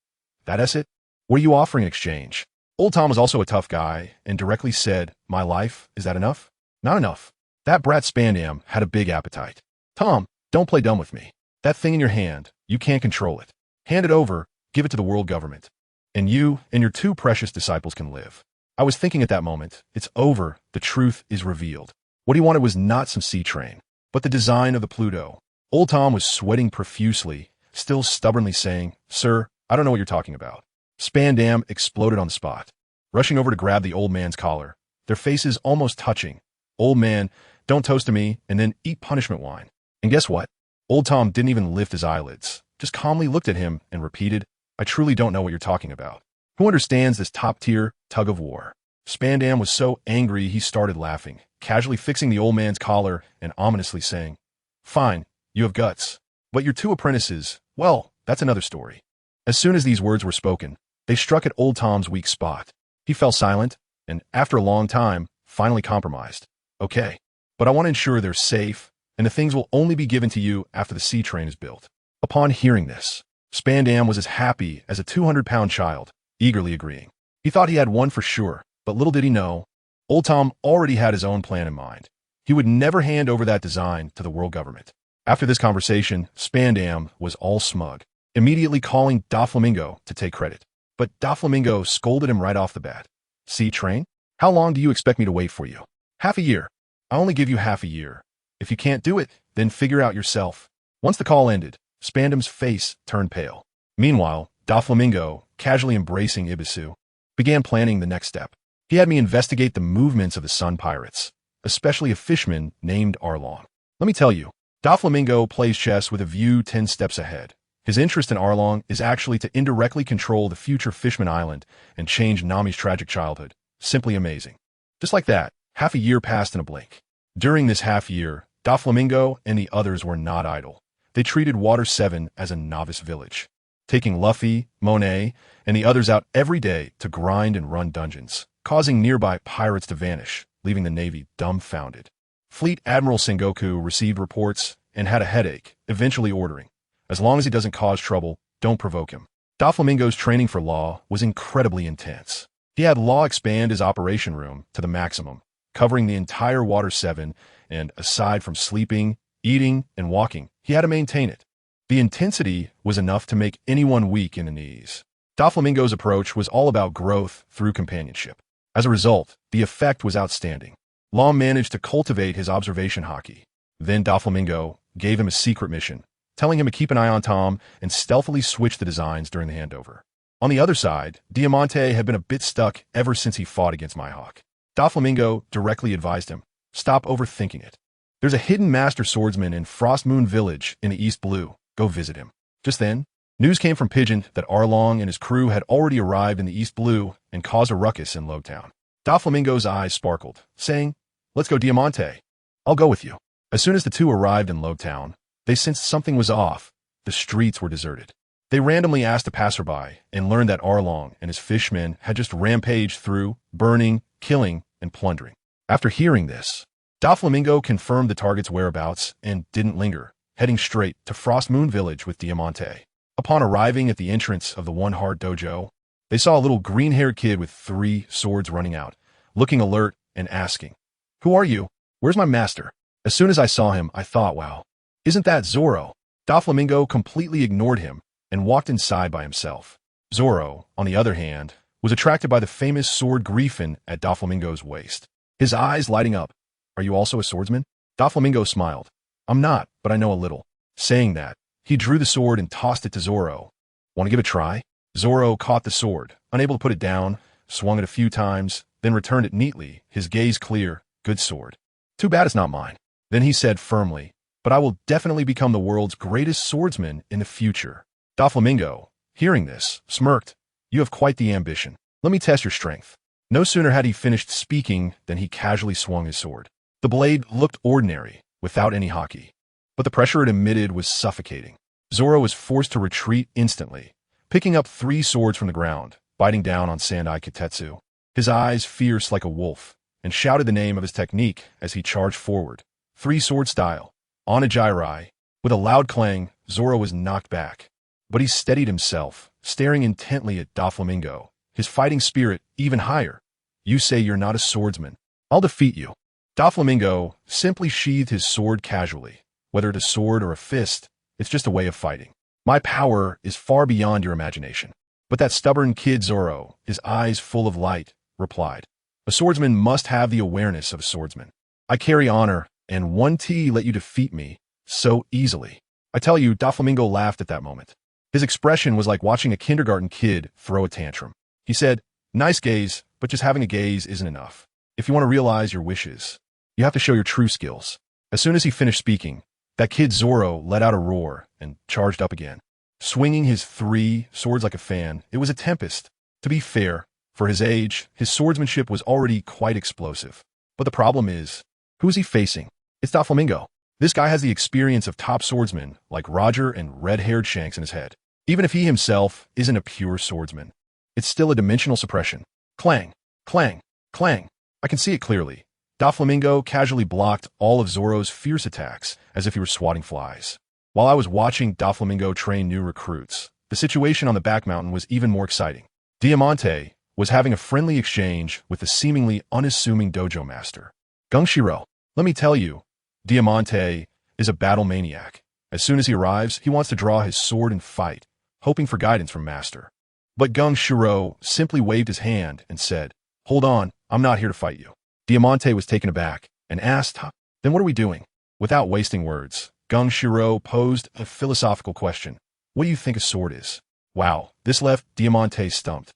that's it? What are you offering in exchange? Old Tom was also a tough guy and directly said, my life, is that enough? Not enough. That brat Spandam had a big appetite. Tom, don't play dumb with me. That thing in your hand, you can't control it. Hand it over, give it to the world government. And you and your two precious disciples can live. I was thinking at that moment, it's over, the truth is revealed. What he wanted was not some sea train, but the design of the Pluto. Old Tom was sweating profusely, still stubbornly saying, Sir, I don't know what you're talking about. Spandam exploded on the spot, rushing over to grab the old man's collar, their faces almost touching. Old man, don't toast to me and then eat punishment wine. And guess what? Old Tom didn't even lift his eyelids, just calmly looked at him and repeated, I truly don't know what you're talking about. Who understands this top-tier tug of war? Spandam was so angry he started laughing, casually fixing the old man's collar and ominously saying, Fine, you have guts. But your two apprentices, well, that's another story. As soon as these words were spoken, they struck at Old Tom's weak spot. He fell silent, and after a long time, finally compromised. Okay, but I want to ensure they're safe, and the things will only be given to you after the sea train is built. Upon hearing this, Spandam was as happy as a 200-pound child, eagerly agreeing. He thought he had one for sure, but little did he know, Old Tom already had his own plan in mind. He would never hand over that design to the world government. After this conversation, Spandam was all smug, immediately calling Doflamingo to take credit. But Doflamingo scolded him right off the bat. Sea train? How long do you expect me to wait for you? Half a year. I only give you half a year. If you can't do it, then figure out yourself. Once the call ended, Spandam's face turned pale. Meanwhile, Doflamingo, casually embracing Ibisu, began planning the next step. He had me investigate the movements of the Sun Pirates, especially a fishman named Arlong. Let me tell you, Doflamingo plays chess with a view 10 steps ahead. His interest in Arlong is actually to indirectly control the future Fishman Island and change Nami's tragic childhood. Simply amazing. Just like that, half a year passed in a blink. During this half year, Doflamingo and the others were not idle. They treated Water 7 as a novice village, taking Luffy, Monet, and the others out every day to grind and run dungeons, causing nearby pirates to vanish, leaving the Navy dumbfounded. Fleet Admiral Sengoku received reports and had a headache, eventually ordering, as long as he doesn't cause trouble, don't provoke him. Doflamingo's training for Law was incredibly intense. He had Law expand his operation room to the maximum, covering the entire Water 7, and aside from sleeping, eating, and walking, he had to maintain it. The intensity was enough to make anyone weak in the knees. Doflamingo's approach was all about growth through companionship. As a result, the effect was outstanding. Law managed to cultivate his observation hockey. Then Doflamingo gave him a secret mission, telling him to keep an eye on Tom and stealthily switch the designs during the handover. On the other side, Diamante had been a bit stuck ever since he fought against Mihawk. Doflamingo directly advised him, stop overthinking it. There's a hidden master swordsman in Frost Moon Village in the East Blue. Go visit him. Just then, news came from Pigeon that Arlong and his crew had already arrived in the East Blue and caused a ruckus in Lowtown. Doflamingo's eyes sparkled, saying, let's go Diamante. I'll go with you. As soon as the two arrived in Lowtown, they sensed something was off. The streets were deserted. They randomly asked a passerby and learned that Arlong and his fishmen had just rampaged through, burning, killing, and plundering. After hearing this, Doflamingo confirmed the target's whereabouts and didn't linger, heading straight to Frost Moon Village with Diamante. Upon arriving at the entrance of the One Heart Dojo, they saw a little green-haired kid with 3 swords running out, looking alert and asking, Who are you? Where's my master? As soon as I saw him, I thought, wow, isn't that Zoro? Doflamingo completely ignored him and walked inside by himself. Zoro, on the other hand, was attracted by the famous sword Griffin at Doflamingo's waist, his eyes lighting up. Are you also a swordsman? Doflamingo smiled. I'm not, but I know a little. Saying that, he drew the sword and tossed it to Zoro. Want to give it a try? Zoro caught the sword, unable to put it down, swung it a few times, then returned it neatly, his gaze clear. Good sword. Too bad it's not mine. Then he said firmly, but I will definitely become the world's greatest swordsman in the future. Doflamingo, hearing this, smirked. You have quite the ambition. Let me test your strength. No sooner had he finished speaking than he casually swung his sword. The blade looked ordinary, without any haki. But the pressure it emitted was suffocating. Zoro was forced to retreat instantly, picking up 3 swords from the ground, biting down on Sandai Kitetsu. His eyes fierce like a wolf, and shouted the name of his technique as he charged forward. 3-sword style. Onijairai. With a loud clang, Zoro was knocked back. But he steadied himself, staring intently at Doflamingo, his fighting spirit even higher. You say you're not a swordsman. I'll defeat you. Doflamingo simply sheathed his sword casually. Whether it's a sword or a fist, it's just a way of fighting. My power is far beyond your imagination. But that stubborn kid Zoro, his eyes full of light, replied. A swordsman must have the awareness of a swordsman. I carry honor, and 1T let you defeat me so easily. I tell you, Doflamingo laughed at that moment. His expression was like watching a kindergarten kid throw a tantrum. He said, nice gaze, but just having a gaze isn't enough. If you want to realize your wishes, you have to show your true skills. As soon as he finished speaking, that kid Zoro let out a roar and charged up again. Swinging his 3 swords like a fan, it was a tempest. To be fair, for his age, his swordsmanship was already quite explosive. But the problem is, who is he facing? It's Doflamingo. This guy has the experience of top swordsmen like Roger and red-haired Shanks in his head. Even if he himself isn't a pure swordsman, it's still a dimensional suppression. Clang, clang, clang. I can see it clearly. Doflamingo casually blocked all of Zoro's fierce attacks as if he were swatting flies. While I was watching Doflamingo train new recruits, the situation on the back mountain was even more exciting. Diamante was having a friendly exchange with the seemingly unassuming dojo master. Gungshiro, let me tell you, Diamante is a battle maniac. As soon as he arrives, he wants to draw his sword and fight, hoping for guidance from master. But Gungshiro simply waved his hand and said, hold on, I'm not here to fight you. Diamante was taken aback and asked, then what are we doing? Without wasting words, Gungshiro posed a philosophical question. What do you think a sword is? Wow, this left Diamante stumped.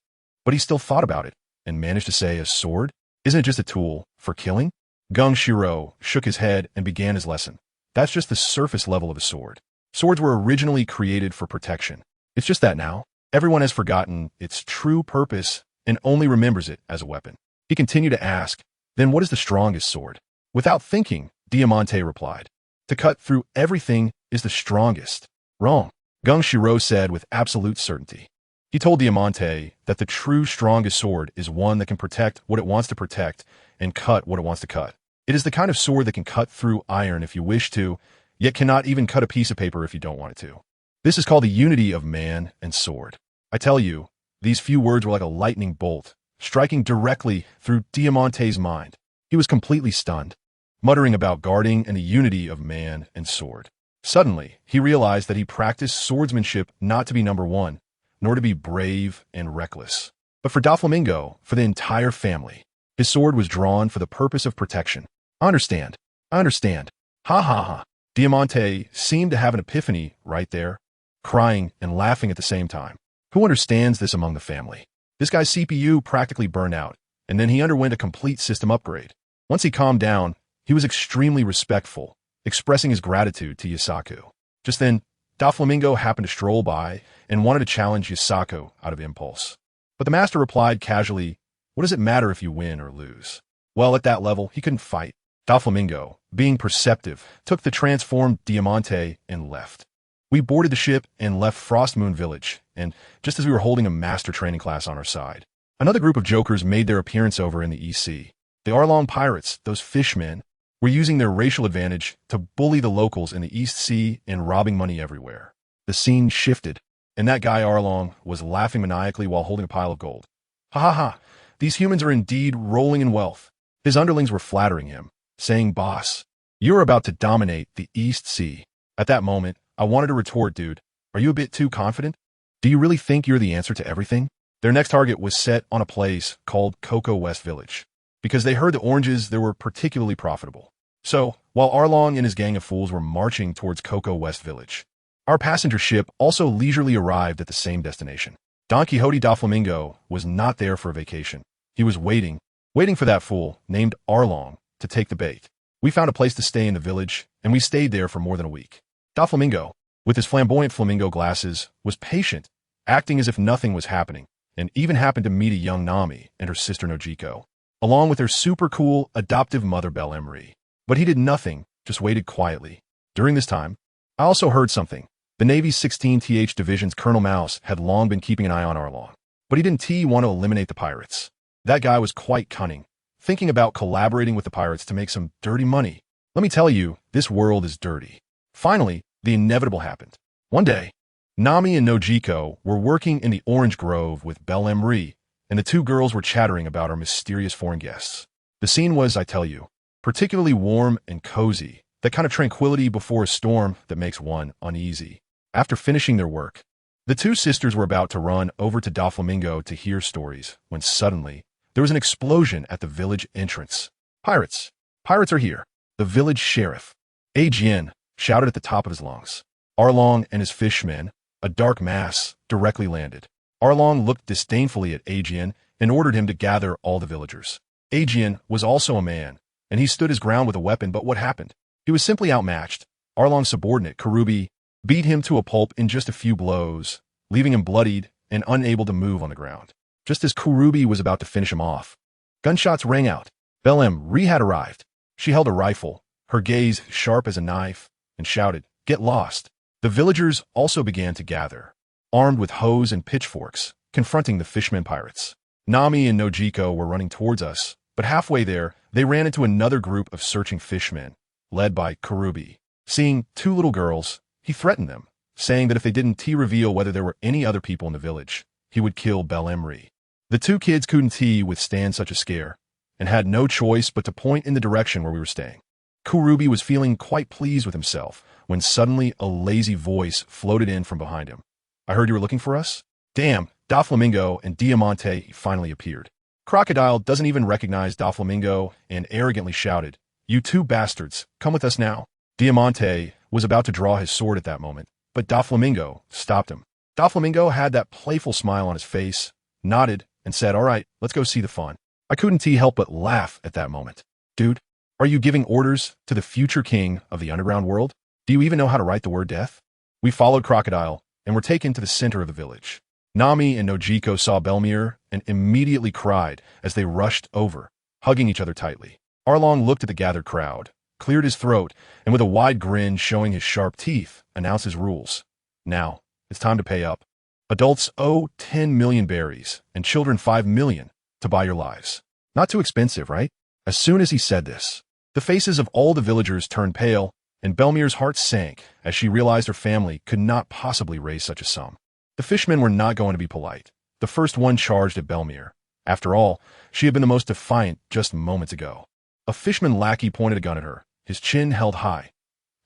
But he still thought about it and managed to say a sword? Isn't it just a tool for killing? Gungshiro shook his head and began his lesson. That's just the surface level of a sword. Swords were originally created for protection. It's just that now, everyone has forgotten its true purpose and only remembers it as a weapon. He continued to ask, then what is the strongest sword? Without thinking, Diamante replied, to cut through everything is the strongest. Wrong, Gungshiro said with absolute certainty. He told Diamante that the true strongest sword is one that can protect what it wants to protect and cut what it wants to cut. It is the kind of sword that can cut through iron if you wish to, yet cannot even cut a piece of paper if you don't want it to. This is called the unity of man and sword. I tell you, these few words were like a lightning bolt, striking directly through Diamante's mind. He was completely stunned, muttering about guarding and the unity of man and sword. Suddenly, he realized that he practiced swordsmanship not to be number one, nor to be brave and reckless, but for Doflamingo, for the entire family. His sword was drawn for the purpose of protection. I understand. I understand. Ha ha ha. Diamante seemed to have an epiphany right there, crying and laughing at the same time. Who understands this among the family? This guy's CPU practically burned out, and then he underwent a complete system upgrade. Once he calmed down, he was extremely respectful, expressing his gratitude to Yasaku. Just then, Doflamingo happened to stroll by and wanted to challenge Yasaku out of impulse. But the master replied casually, what does it matter if you win or lose? Well, at that level, he couldn't fight. Doflamingo, being perceptive, took the transformed Diamante and left. We boarded the ship and left Frost Moon Village, and just as we were holding a master training class on our side, another group of jokers made their appearance over in the EC. The Arlong pirates, those fishmen, were using their racial advantage to bully the locals in the East Sea and robbing money everywhere. The scene shifted, and that guy Arlong was laughing maniacally while holding a pile of gold. Ha ha ha, these humans are indeed rolling in wealth. His underlings were flattering him, saying, boss, you're about to dominate the East Sea. At that moment, I wanted to retort, dude, are you a bit too confident? Do you really think you're the answer to everything? Their next target was set on a place called Cocoa West Village, because they heard the oranges there were particularly profitable. So, while Arlong and his gang of fools were marching towards Cocoa West Village, our passenger ship also leisurely arrived at the same destination. Donquixote Doflamingo was not there for a vacation. He was waiting for that fool named Arlong to take the bait. We found a place to stay in the village, and we stayed there for more than a week. Doflamingo, with his flamboyant flamingo glasses, was patient, acting as if nothing was happening, and even happened to meet a young Nami and her sister Nojiko, along with their super cool adoptive mother Belle-Emery. But he did nothing, just waited quietly. During this time, I also heard something. The Navy's 16th Division's Colonel Mouse had long been keeping an eye on Arlong, but he didn't want to eliminate the pirates. That guy was quite cunning, thinking about collaborating with the pirates to make some dirty money. Let me tell you, this world is dirty. Finally, the inevitable happened. One day, Nami and Nojiko were working in the orange grove with Belle-Emery, and the two girls were chattering about our mysterious foreign guests. The scene was, I tell you, particularly warm and cozy, that kind of tranquility before a storm that makes one uneasy. After finishing their work, the two sisters were about to run over to Doflamingo to hear stories, when suddenly, there was an explosion at the village entrance. Pirates! Pirates are here! The village sheriff, Ajin, shouted at the top of his lungs. Arlong and his fishmen, a dark mass, directly landed. Arlong looked disdainfully at Ajin and ordered him to gather all the villagers. Ajin was also a man, and he stood his ground with a weapon, but what happened? He was simply outmatched. Arlong's subordinate, Karubi, beat him to a pulp in just a few blows, leaving him bloodied and unable to move on the ground. Just as Karubi was about to finish him off, gunshots rang out. Belle-Emery had arrived. She held a rifle, her gaze sharp as a knife, and shouted, "Get lost!" The villagers also began to gather, armed with hoes and pitchforks, confronting the fishmen pirates. Nami and Nojiko were running towards us, but halfway there, they ran into another group of searching fishmen, led by Karubi. Seeing two little girls, he threatened them, saying that if they didn't reveal whether there were any other people in the village, he would kill Belle-Emery. The two kids couldn't withstand such a scare, and had no choice but to point in the direction where we were staying. Karubi was feeling quite pleased with himself when suddenly a lazy voice floated in from behind him. "I heard you were looking for us?" Damn, Doflamingo and Diamante finally appeared. Crocodile doesn't even recognize Doflamingo and arrogantly shouted, "You two bastards, come with us now." Diamante was about to draw his sword at that moment, but Doflamingo stopped him. Doflamingo had that playful smile on his face, nodded, and said, "All right, let's go see the fun." I couldn't help but laugh at that moment. Dude, are you giving orders to the future king of the underground world? Do you even know how to write the word death? We followed Crocodile and were taken to the center of the village. Nami and Nojiko saw Belle-Emery and immediately cried as they rushed over, hugging each other tightly. Arlong looked at the gathered crowd, cleared his throat, and with a wide grin showing his sharp teeth, announced his rules. "Now, it's time to pay up. Adults owe 10 million berries, and children 5 million to buy your lives." Not too expensive, right? As soon as he said this, the faces of all the villagers turned pale, and Belle-Emery's heart sank as she realized her family could not possibly raise such a sum. The fishmen were not going to be polite. The first one charged at Belle-Emery. After all, she had been the most defiant just moments ago. A fishman lackey pointed a gun at her, his chin held high.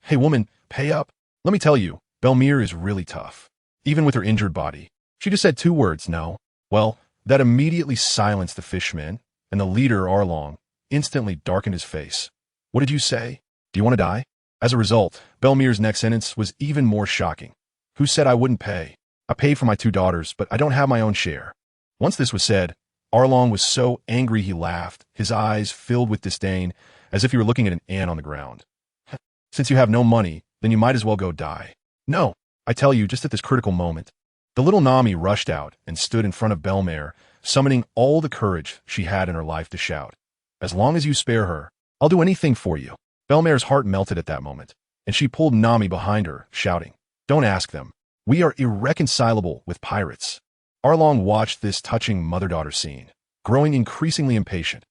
"Hey woman, pay up. Let me tell you, Belle-Emery is really tough. Even with her injured body." She just said 2 words, "No." Well, that immediately silenced the fishmen, and the leader, Arlong, instantly darkened his face. "What did you say? Do you want to die?" As a result, Belle-Emery's next sentence was even more shocking. "Who said I wouldn't pay? I paid for my 2 daughters, but I don't have my own share." Once this was said, Arlong was so angry he laughed, his eyes filled with disdain, as if he were looking at an ant on the ground. "Since you have no money, then you might as well go die." "No, I tell you, just at this critical moment." The little Nami rushed out and stood in front of Belle-Emery, summoning all the courage she had in her life to shout, "As long as you spare her, I'll do anything for you." Belle-Emery's heart melted at that moment, and she pulled Nami behind her, shouting, "Don't ask them. We are irreconcilable with pirates." Arlong watched this touching mother-daughter scene, growing increasingly impatient.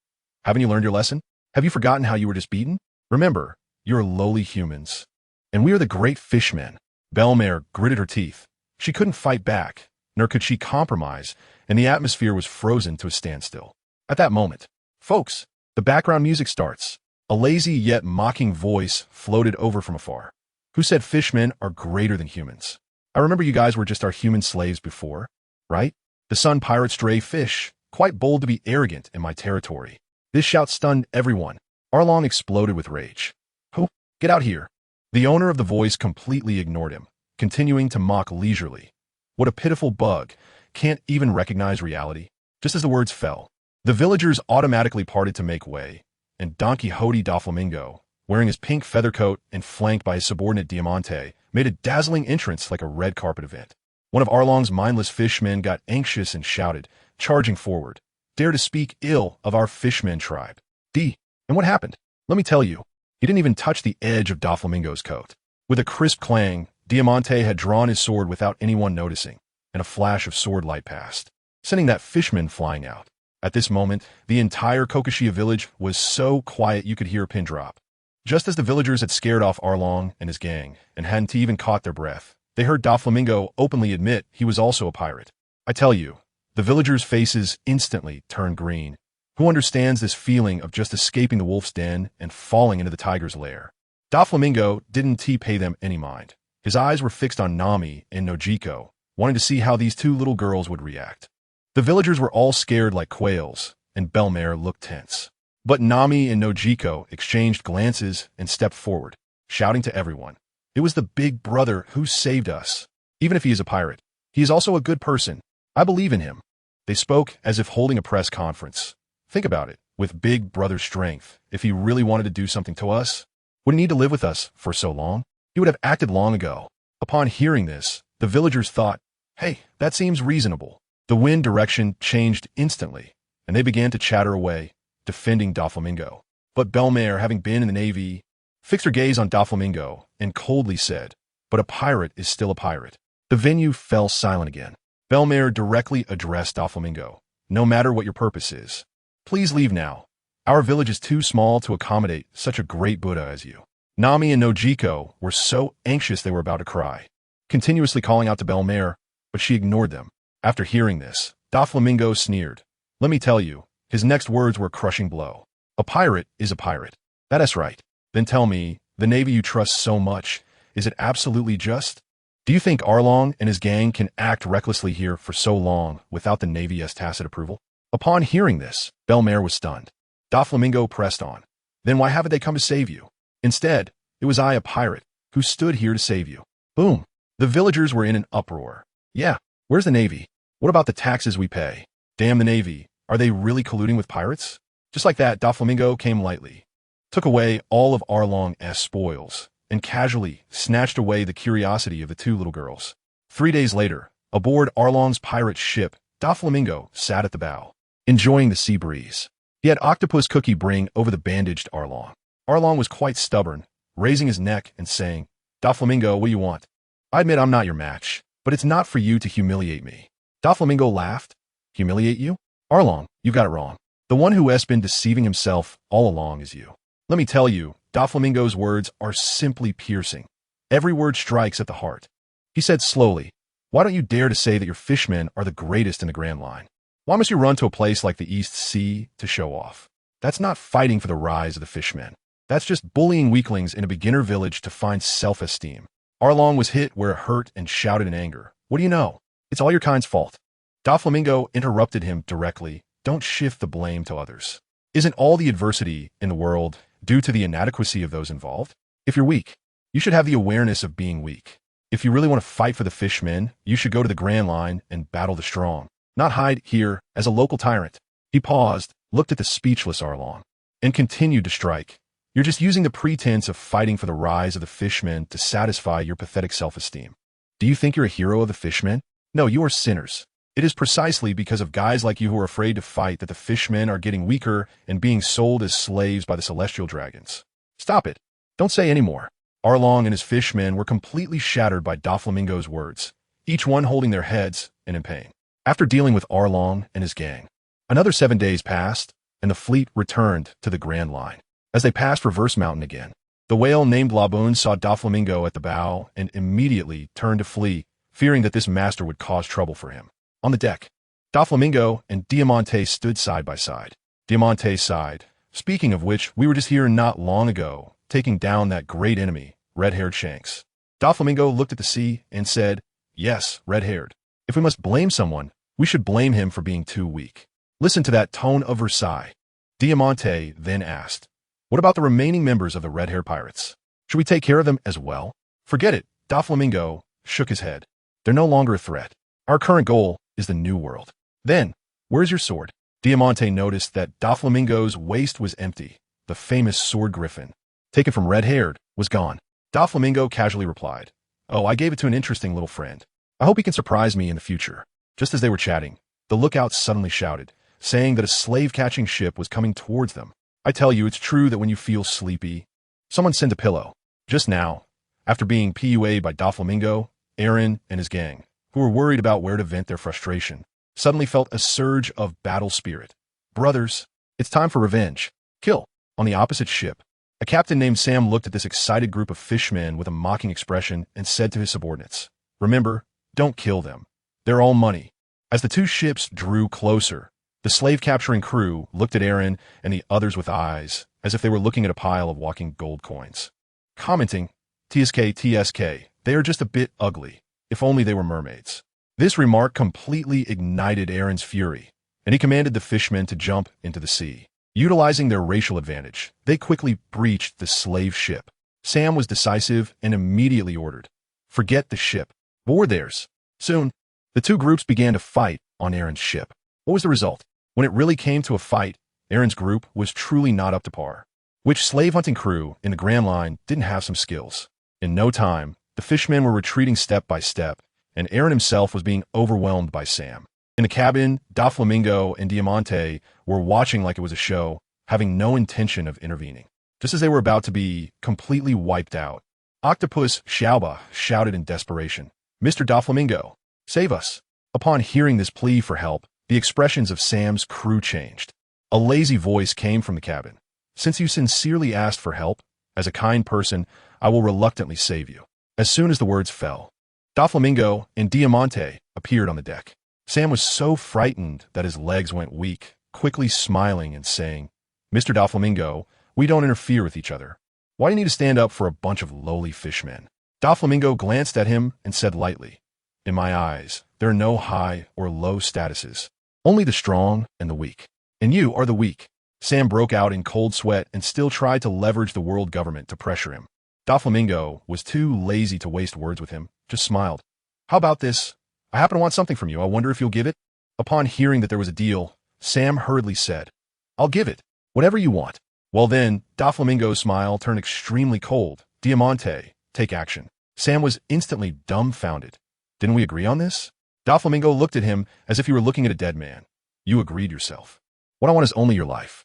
"Haven't you learned your lesson? Have you forgotten how you were just beaten? Remember, you're lowly humans, and we are the great fishmen." Belle-Emery gritted her teeth. She couldn't fight back, nor could she compromise, and the atmosphere was frozen to a standstill. At that moment, folks, the background music starts. A lazy yet mocking voice floated over from afar. "Who said fishmen are greater than humans? I remember you guys were just our human slaves before, right? The sun pirate stray fish, quite bold to be arrogant in my territory." This shout stunned everyone. Arlong exploded with rage. "Who? Get out here." The owner of the voice completely ignored him, continuing to mock leisurely. What a pitiful bug, can't even recognize reality. Just as the words fell, the villagers automatically parted to make way, and Donquixote Doflamingo, wearing his pink feather coat and flanked by his subordinate Diamante, made a dazzling entrance like a red carpet event. One of Arlong's mindless fishmen got anxious and shouted, charging forward, "Dare to speak ill of our fishmen tribe." And what happened? Let me tell you. He didn't even touch the edge of Doflamingo's coat. With a crisp clang, Diamante had drawn his sword without anyone noticing, and a flash of sword light passed, sending that fishman flying out. At this moment, the entire Kokoshia village was so quiet you could hear a pin drop. Just as the villagers had scared off Arlong and his gang, and hadn't even caught their breath, they heard Doflamingo openly admit he was also a pirate. I tell you, the villagers' faces instantly turned green. Who understands this feeling of just escaping the wolf's den and falling into the tiger's lair? Doflamingo didn't pay them any mind. His eyes were fixed on Nami and Nojiko, wanting to see how these two little girls would react. The villagers were all scared like quails, and Belmare looked tense. But Nami and Nojiko exchanged glances and stepped forward, shouting to everyone, "It was the big brother who saved us. Even if he is a pirate, he is also a good person. I believe in him." They spoke as if holding a press conference. Think about it. With big brother's strength, if he really wanted to do something to us, would he need to live with us for so long? He would have acted long ago. Upon hearing this, the villagers thought, "Hey, that seems reasonable." The wind direction changed instantly, and they began to chatter away, defending Doflamingo. But Belmare, having been in the Navy, fixed her gaze on Doflamingo and coldly said, "But a pirate is still a pirate." The venue fell silent again. Belmare directly addressed Doflamingo. "No matter what your purpose is, please leave now. Our village is too small to accommodate such a great Buddha as you." Nami and Nojiko were so anxious they were about to cry, continuously calling out to Belmare, but she ignored them. After hearing this, Doflamingo sneered. Let me tell you, his next words were a crushing blow. "A pirate is a pirate. That is right. Then tell me, the Navy you trust so much, is it absolutely just? Do you think Arlong and his gang can act recklessly here for so long without the Navy's tacit approval?" Upon hearing this, Belmare was stunned. Doflamingo pressed on. "Then why haven't they come to save you? Instead, it was I, a pirate, who stood here to save you." Boom! The villagers were in an uproar. "Yeah, where's the Navy? What about the taxes we pay? Damn the Navy, are they really colluding with pirates?" Just like that, Doflamingo came lightly, took away all of Arlong's spoils, and casually snatched away the curiosity of the two little girls. 3 days later, aboard Arlong's pirate ship, Doflamingo sat at the bow, enjoying the sea breeze. He had Octopus Cookie bring over the bandaged Arlong. Arlong was quite stubborn, raising his neck and saying, "Doflamingo, what do you want? I admit I'm not your match, but it's not for you to humiliate me." Doflamingo laughed. "Humiliate you? Arlong, you got it wrong. The one who has been deceiving himself all along is you." Let me tell you, Doflamingo's words are simply piercing. Every word strikes at the heart. He said slowly, "Why don't you dare to say that your fishmen are the greatest in the Grand Line? Why must you run to a place like the East Sea to show off? That's not fighting for the rise of the fishmen. That's just bullying weaklings in a beginner village to find self-esteem." Arlong was hit where it hurt and shouted in anger, "What do you know? It's all your kind's fault." Doflamingo interrupted him directly. "Don't shift the blame to others. Isn't all the adversity in the world due to the inadequacy of those involved? If you're weak, you should have the awareness of being weak. If you really want to fight for the fishmen, you should go to the Grand Line and battle the strong, not hide here as a local tyrant." He paused, looked at the speechless Arlong, and continued to strike. "You're just using the pretense of fighting for the rise of the fishmen to satisfy your pathetic self-esteem. Do you think you're a hero of the fishmen? No, you are sinners. It is precisely because of guys like you who are afraid to fight that the fishmen are getting weaker and being sold as slaves by the celestial dragons. Stop it. Don't say any more." Arlong and his fishmen were completely shattered by Doflamingo's words, each one holding their heads and in pain. After dealing with Arlong and his gang, another 7 days passed, and the fleet returned to the Grand Line. As they passed Reverse Mountain again, the whale named Laboon saw Doflamingo at the bow and immediately turned to flee, fearing that this master would cause trouble for him. On the deck, Doflamingo and Diamante stood side by side. Diamante sighed. "Speaking of which, we were just here not long ago, taking down that great enemy, red-haired Shanks." Doflamingo looked at the sea and said, "Yes, red-haired. If we must blame someone, we should blame him for being too weak." Listen to that tone of Versailles. Diamante then asked, "What about the remaining members of the red-haired pirates? Should we take care of them as well?" "Forget it." Doflamingo shook his head. "They're no longer a threat. Our current goal is the New World." "Then, where's your sword?" Diamante noticed that Doflamingo's waist was empty. The famous sword griffin, taken from red-haired, was gone. Doflamingo casually replied, "Oh, I gave it to an interesting little friend. I hope he can surprise me in the future. Just as they were chatting, the lookout suddenly shouted, saying that a slave-catching ship was coming towards them. I tell you, it's true that when you feel sleepy, someone sent a pillow. Just now, after being PUA'd by Doflamingo, Aaron and his gang, who were worried about where to vent their frustration, suddenly felt a surge of battle spirit. Brothers, it's time for revenge. Kill. On the opposite ship, a captain named Sam looked at this excited group of fishmen with a mocking expression and said to his subordinates, "Remember, don't kill them. They're all money." As the two ships drew closer, the slave-capturing crew looked at Aaron and the others with eyes, as if they were looking at a pile of walking gold coins. Commenting, "TSK, TSK, they are just a bit ugly. If only they were mermaids." This remark completely ignited Aaron's fury, and he commanded the fishmen to jump into the sea. Utilizing their racial advantage, they quickly breached the slave ship. Sam was decisive and immediately ordered, "Forget the ship. Board theirs." Soon, the two groups began to fight on Aaron's ship. What was the result? When it really came to a fight, Aaron's group was truly not up to par. Which slave-hunting crew in the Grand Line didn't have some skills? In no time, the fishmen were retreating step by step, and Aaron himself was being overwhelmed by Sam. In the cabin, Doflamingo and Diamante were watching like it was a show, having no intention of intervening. Just as they were about to be completely wiped out, Octopus Xiaoba shouted in desperation, "Mr. Doflamingo, save us." Upon hearing this plea for help, the expressions of Sam's crew changed. A lazy voice came from the cabin. "Since you sincerely asked for help, as a kind person, I will reluctantly save you." As soon as the words fell, Doflamingo and Diamante appeared on the deck. Sam was so frightened that his legs went weak, quickly smiling and saying, "Mr. Doflamingo, we don't interfere with each other. Why do you need to stand up for a bunch of lowly fishmen?" Doflamingo glanced at him and said lightly, "In my eyes, there are no high or low statuses, only the strong and the weak. And you are the weak." Sam broke out in cold sweat and still tried to leverage the world government to pressure him. Doflamingo was too lazy to waste words with him, just smiled. "How about this? I happen to want something from you. I wonder if you'll give it?" Upon hearing that there was a deal, Sam hurriedly said, "I'll give it. Whatever you want." Well then, Doflamingo's smile turned extremely cold. "Diamante, take action." Sam was instantly dumbfounded. "Didn't we agree on this?" Doflamingo looked at him as if he were looking at a dead man. "You agreed yourself. What I want is only your life."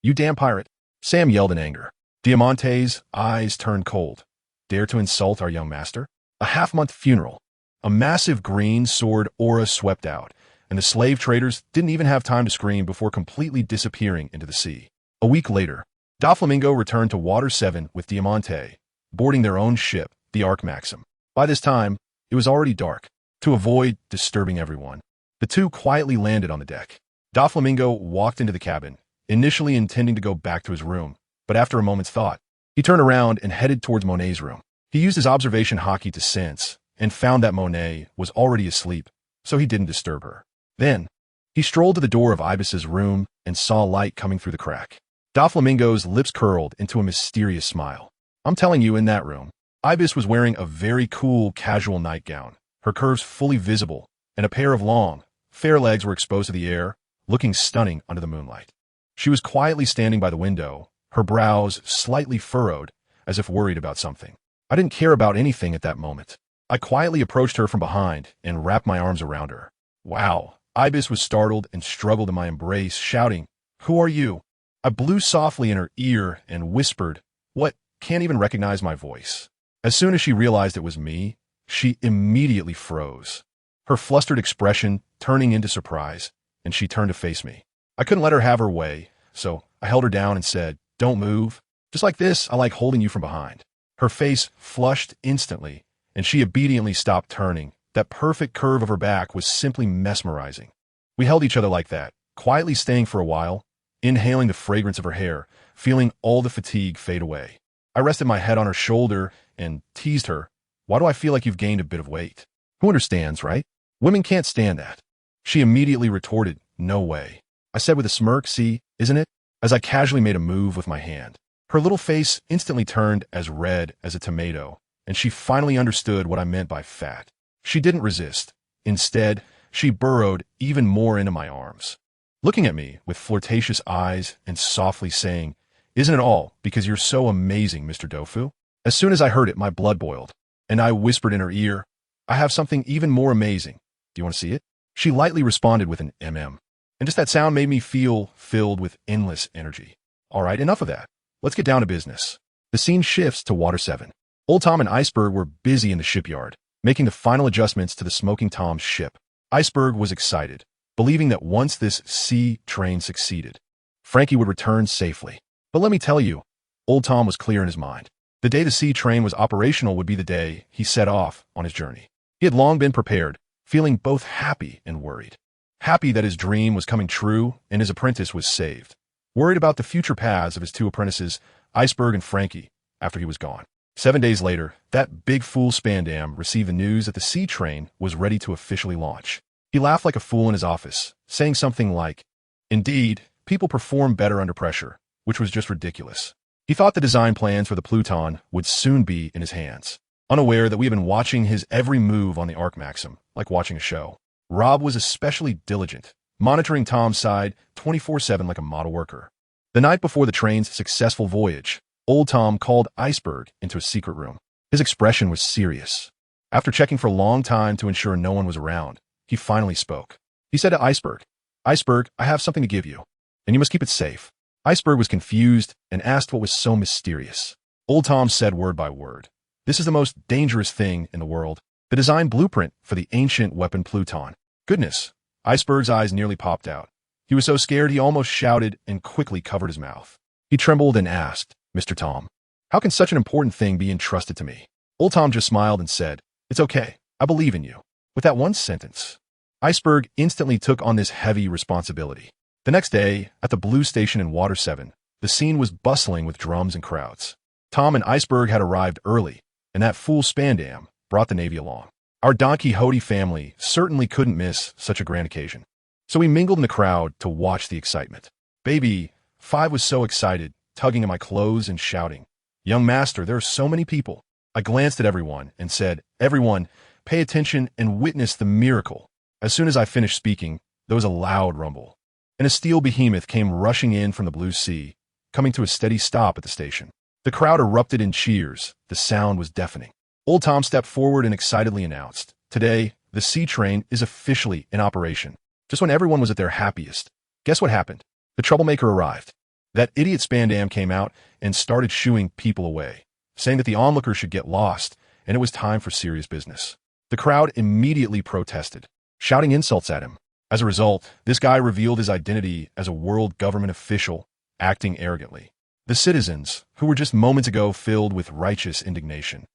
You damn pirate." Sam yelled in anger. Diamante's eyes turned cold. "Dare to insult our young master?" A half-month funeral. A massive green sword aura swept out, and the slave traders didn't even have time to scream before completely disappearing into the sea. A week later, Doflamingo returned to Water 7 with Diamante, boarding their own ship, the Ark Maxim. By this time, it was already dark. To avoid disturbing everyone, the two quietly landed on the deck. Doflamingo walked into the cabin, initially intending to go back to his room, but after a moment's thought, he turned around and headed towards Monet's room. He used his observation hockey to sense, and found that Monet was already asleep, so he didn't disturb her. Then, he strolled to the door of Ibis's room and saw light coming through the crack. Doflamingo's lips curled into a mysterious smile. "I'm telling you, in that room, Ibis was wearing a very cool casual nightgown, her curves fully visible, and a pair of long, fair legs were exposed to the air, looking stunning under the moonlight. She was quietly standing by the window, her brows slightly furrowed, as if worried about something. I didn't care about anything at that moment. I quietly approached her from behind and wrapped my arms around her. Wow! Ibis was startled and struggled in my embrace, shouting, "Who are you?" I blew softly in her ear and whispered, "What? Can't even recognize my voice." As soon as she realized it was me, she immediately froze, her flustered expression turning into surprise, and she turned to face me. I couldn't let her have her way, so I held her down and said, "Don't move. Just like this, I like holding you from behind." Her face flushed instantly, and she obediently stopped turning. That perfect curve of her back was simply mesmerizing. We held each other like that, quietly staying for a while, inhaling the fragrance of her hair, feeling all the fatigue fade away. I rested my head on her shoulder and teased her, "Why do I feel like you've gained a bit of weight?" Who understands, right? Women can't stand that. She immediately retorted, "No way." I said with a smirk, "See, isn't it?" as I casually made a move with my hand. Her little face instantly turned as red as a tomato, and she finally understood what I meant by fat. She didn't resist. Instead, she burrowed even more into my arms, looking at me with flirtatious eyes and softly saying, "Isn't it all because you're so amazing, Mr. Dofu?" As soon as I heard it, my blood boiled, and I whispered in her ear, I have something even more amazing. Do you want to see it? She lightly responded with an mm. And just that sound made me feel filled with endless energy. All right, enough of that. Let's get down to business. The scene shifts to Water 7. Old Tom and Iceberg were busy in the shipyard, making the final adjustments to the Smoking Tom's ship. Iceberg was excited, believing that once this sea train succeeded, Frankie would return safely. But let me tell you, Old Tom was clear in his mind. The day the sea train was operational would be the day he set off on his journey. He had long been prepared, feeling both happy and worried. Happy that his dream was coming true and his apprentice was saved. Worried about the future paths of his two apprentices, Iceberg and Frankie, after he was gone. 7 days later, that big fool Spandam received the news that the sea train was ready to officially launch. He laughed like a fool in his office, saying something like, "Indeed, people perform better under pressure," which was just ridiculous. He thought the design plans for the Pluton would soon be in his hands, unaware that we had been watching his every move on the Arc Maxim, like watching a show. Rob was especially diligent, monitoring Tom's side 24/7 like a model worker. The night before the train's successful voyage, Old Tom called Iceberg into a secret room. His expression was serious. After checking for a long time to ensure no one was around, he finally spoke. He said to Iceberg, "Iceberg, I have something to give you, and you must keep it safe." Iceberg was confused and asked what was so mysterious. Old Tom said word by word, "This is the most dangerous thing in the world, the design blueprint for the ancient weapon Pluton." Goodness! Iceberg's eyes nearly popped out. He was so scared he almost shouted and quickly covered his mouth. He trembled and asked, "Mr. Tom, how can such an important thing be entrusted to me?" Old Tom just smiled and said, "It's okay. I believe in you." With that one sentence, Iceberg instantly took on this heavy responsibility. The next day, at the Blue Station in Water 7, the scene was bustling with drums and crowds. Tom and Iceberg had arrived early, and that fool Spandam brought the Navy along. Our Donquixote family certainly couldn't miss such a grand occasion. So we mingled in the crowd to watch the excitement. Baby 5 was so excited, tugging at my clothes and shouting, "Young master, there are so many people." I glanced at everyone and said, "Everyone, pay attention and witness the miracle." As soon as I finished speaking, there was a loud rumble, and a steel behemoth came rushing in from the blue sea, coming to a steady stop at the station. The crowd erupted in cheers. The sound was deafening. Old Tom stepped forward and excitedly announced, "Today, the sea train is officially in operation." Just when everyone was at their happiest, guess what happened? The troublemaker arrived. That idiot Spandam came out and started shooing people away, saying that the onlookers should get lost, and it was time for serious business. The crowd immediately protested, shouting insults at him. As a result, this guy revealed his identity as a world government official, acting arrogantly. The citizens, who were just moments ago filled with righteous indignation,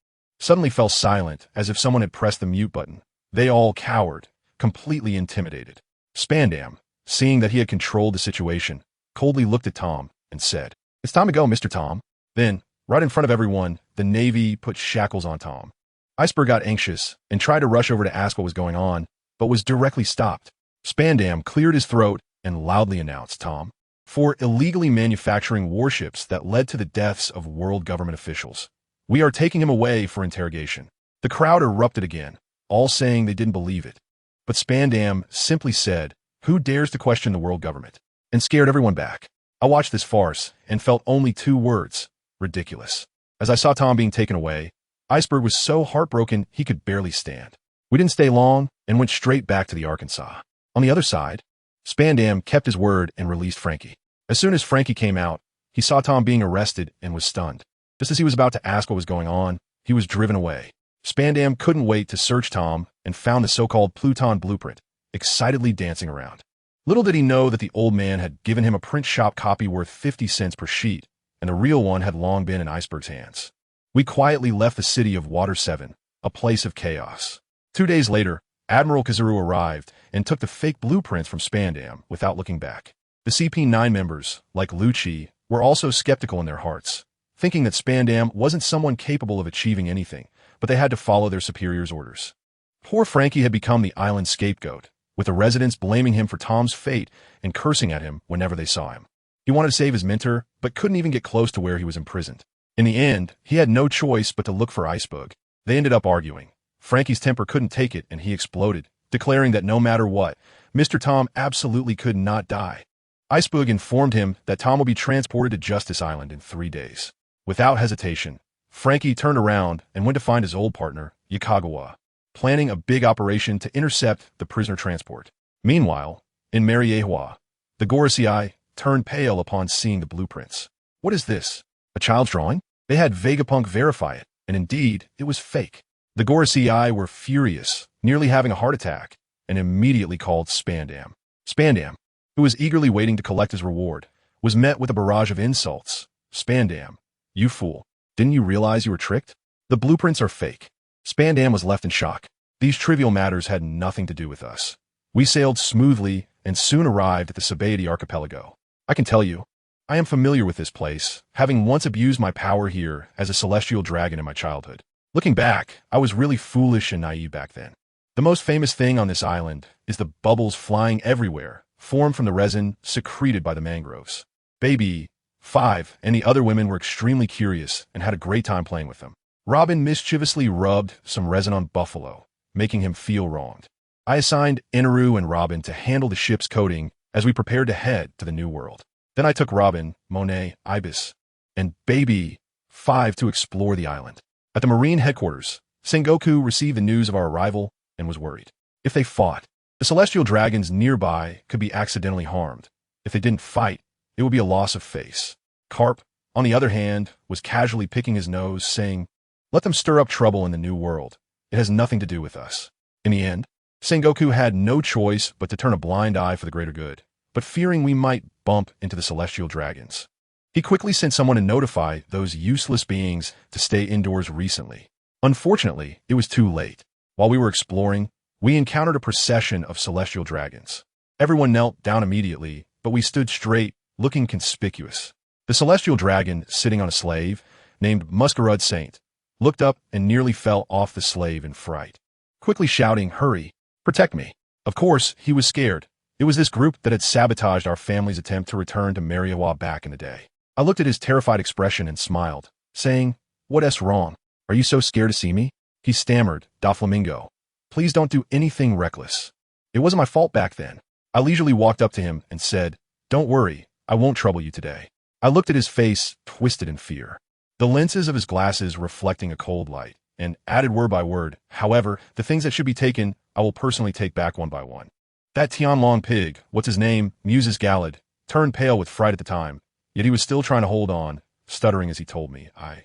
suddenly fell silent as if someone had pressed the mute button. They all cowered, completely intimidated. Spandam, seeing that he had controlled the situation, coldly looked at Tom and said, "It's time to go, Mr. Tom." Then, right in front of everyone, the Navy put shackles on Tom. Iceberg got anxious and tried to rush over to ask what was going on, but was directly stopped. Spandam cleared his throat and loudly announced, "Tom, for illegally manufacturing warships that led to the deaths of world government officials. We are taking him away for interrogation." The crowd erupted again, all saying they didn't believe it. But Spandam simply said, "Who dares to question the world government?" and scared everyone back. I watched this farce and felt only 2 words: ridiculous. As I saw Tom being taken away, Iceberg was so heartbroken he could barely stand. We didn't stay long and went straight back to the Arkansas. On the other side, Spandam kept his word and released Frankie. As soon as Frankie came out, he saw Tom being arrested and was stunned. Just as he was about to ask what was going on, he was driven away. Spandam couldn't wait to search Tom and found the so-called Pluton blueprint, excitedly dancing around. Little did he know that the old man had given him a print shop copy worth 50 cents per sheet, and the real one had long been in Iceberg's hands. We quietly left the city of Water 7, a place of chaos. 2 days later, Admiral Kazuru arrived and took the fake blueprints from Spandam without looking back. The CP9 members, like Lucci, were also skeptical in their hearts, thinking that Spandam wasn't someone capable of achieving anything, but they had to follow their superiors' orders. Poor Frankie had become the island scapegoat, with the residents blaming him for Tom's fate and cursing at him whenever they saw him. He wanted to save his mentor, but couldn't even get close to where he was imprisoned. In the end, he had no choice but to look for Iceberg. They ended up arguing. Frankie's temper couldn't take it, and he exploded, declaring that no matter what, Mr. Tom absolutely could not die. Iceberg informed him that Tom will be transported to Justice Island in 3 days. Without hesitation, Frankie turned around and went to find his old partner, Yakagawa. planning a big operation to intercept the prisoner transport. Meanwhile, in Mariewa, the Gorosei turned pale upon seeing the blueprints. What is this? A child's drawing? They had Vegapunk verify it, and indeed, it was fake. The Gorosei were furious, nearly having a heart attack, and immediately called Spandam. Spandam, who was eagerly waiting to collect his reward, was met with a barrage of insults. Spandam, you fool. Didn't you realize you were tricked? The blueprints are fake. Spandam was left in shock. These trivial matters had nothing to do with us. We sailed smoothly and soon arrived at the Sabbaty archipelago. I can tell you, I am familiar with this place, having once abused my power here as a celestial dragon in my childhood. Looking back, I was really foolish and naive back then. The most famous thing on this island is the bubbles flying everywhere, formed from the resin secreted by the mangroves. Baby 5 and the other women were extremely curious and had a great time playing with them. Robin mischievously rubbed some resin on Buffalo, making him feel wronged. I assigned Inaru and Robin to handle the ship's coating as we prepared to head to the New World. Then I took Robin, Monet, Ibis, and Baby 5 to explore the island. At the Marine headquarters, Sengoku received the news of our arrival and was worried. If they fought, the celestial dragons nearby could be accidentally harmed. If they didn't fight, it would be a loss of face. Carp, on the other hand, was casually picking his nose, saying, "Let them stir up trouble in the New World. It has nothing to do with us." In the end, Sengoku had no choice but to turn a blind eye for the greater good, but fearing we might bump into the celestial dragons, he quickly sent someone to notify those useless beings to stay indoors recently. Unfortunately, it was too late. While we were exploring, we encountered a procession of celestial dragons. Everyone knelt down immediately, but we stood straight, looking conspicuous. The celestial dragon, sitting on a slave, named Masquerade Saint, looked up and nearly fell off the slave in fright, quickly shouting, "Hurry, protect me." Of course, he was scared. It was this group that had sabotaged our family's attempt to return to Mariewa back in the day. I looked at his terrified expression and smiled, saying, "What's wrong? Are you so scared to see me?" He stammered, "Doflamingo, please don't do anything reckless." It wasn't my fault back then. I leisurely walked up to him and said, "Don't worry, I won't trouble you today." I looked at his face, twisted in fear, the lenses of his glasses reflecting a cold light, and added word by word, "However, the things that should be taken, I will personally take back one by one." That Tianlong pig, what's his name, Muses Galad, turned pale with fright at the time, yet he was still trying to hold on, stuttering as he told me, I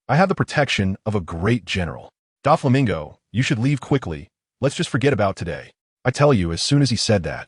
have the protection of a great general. Doflamingo, you should leave quickly. Let's just forget about today." I tell you, as soon as he said that,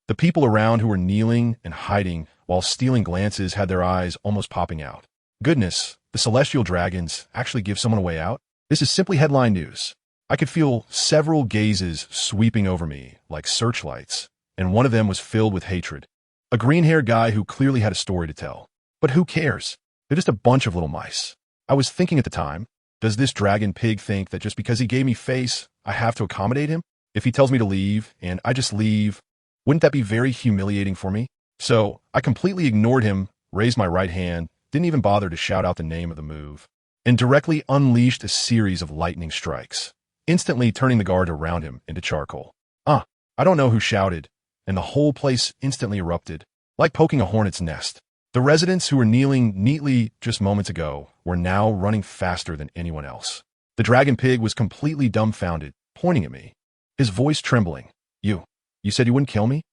the people around who were kneeling and hiding while stealing glances had their eyes almost popping out. Goodness, the celestial dragons actually give someone a way out? This is simply headline news. I could feel several gazes sweeping over me like searchlights, and one of them was filled with hatred. A green-haired guy who clearly had a story to tell. But who cares? They're just a bunch of little mice. I was thinking at the time, does this dragon pig think that just because he gave me face, I have to accommodate him? If he tells me to leave, and I just leave, wouldn't that be very humiliating for me? So I completely ignored him, raised my right hand, didn't even bother to shout out the name of the move, and directly unleashed a series of lightning strikes, instantly turning the guard around him into charcoal. I don't know who shouted, and the whole place instantly erupted, like poking a hornet's nest. The residents who were kneeling neatly just moments ago were now running faster than anyone else. The dragon pig was completely dumbfounded, pointing at me, his voice trembling. You said you wouldn't kill me?"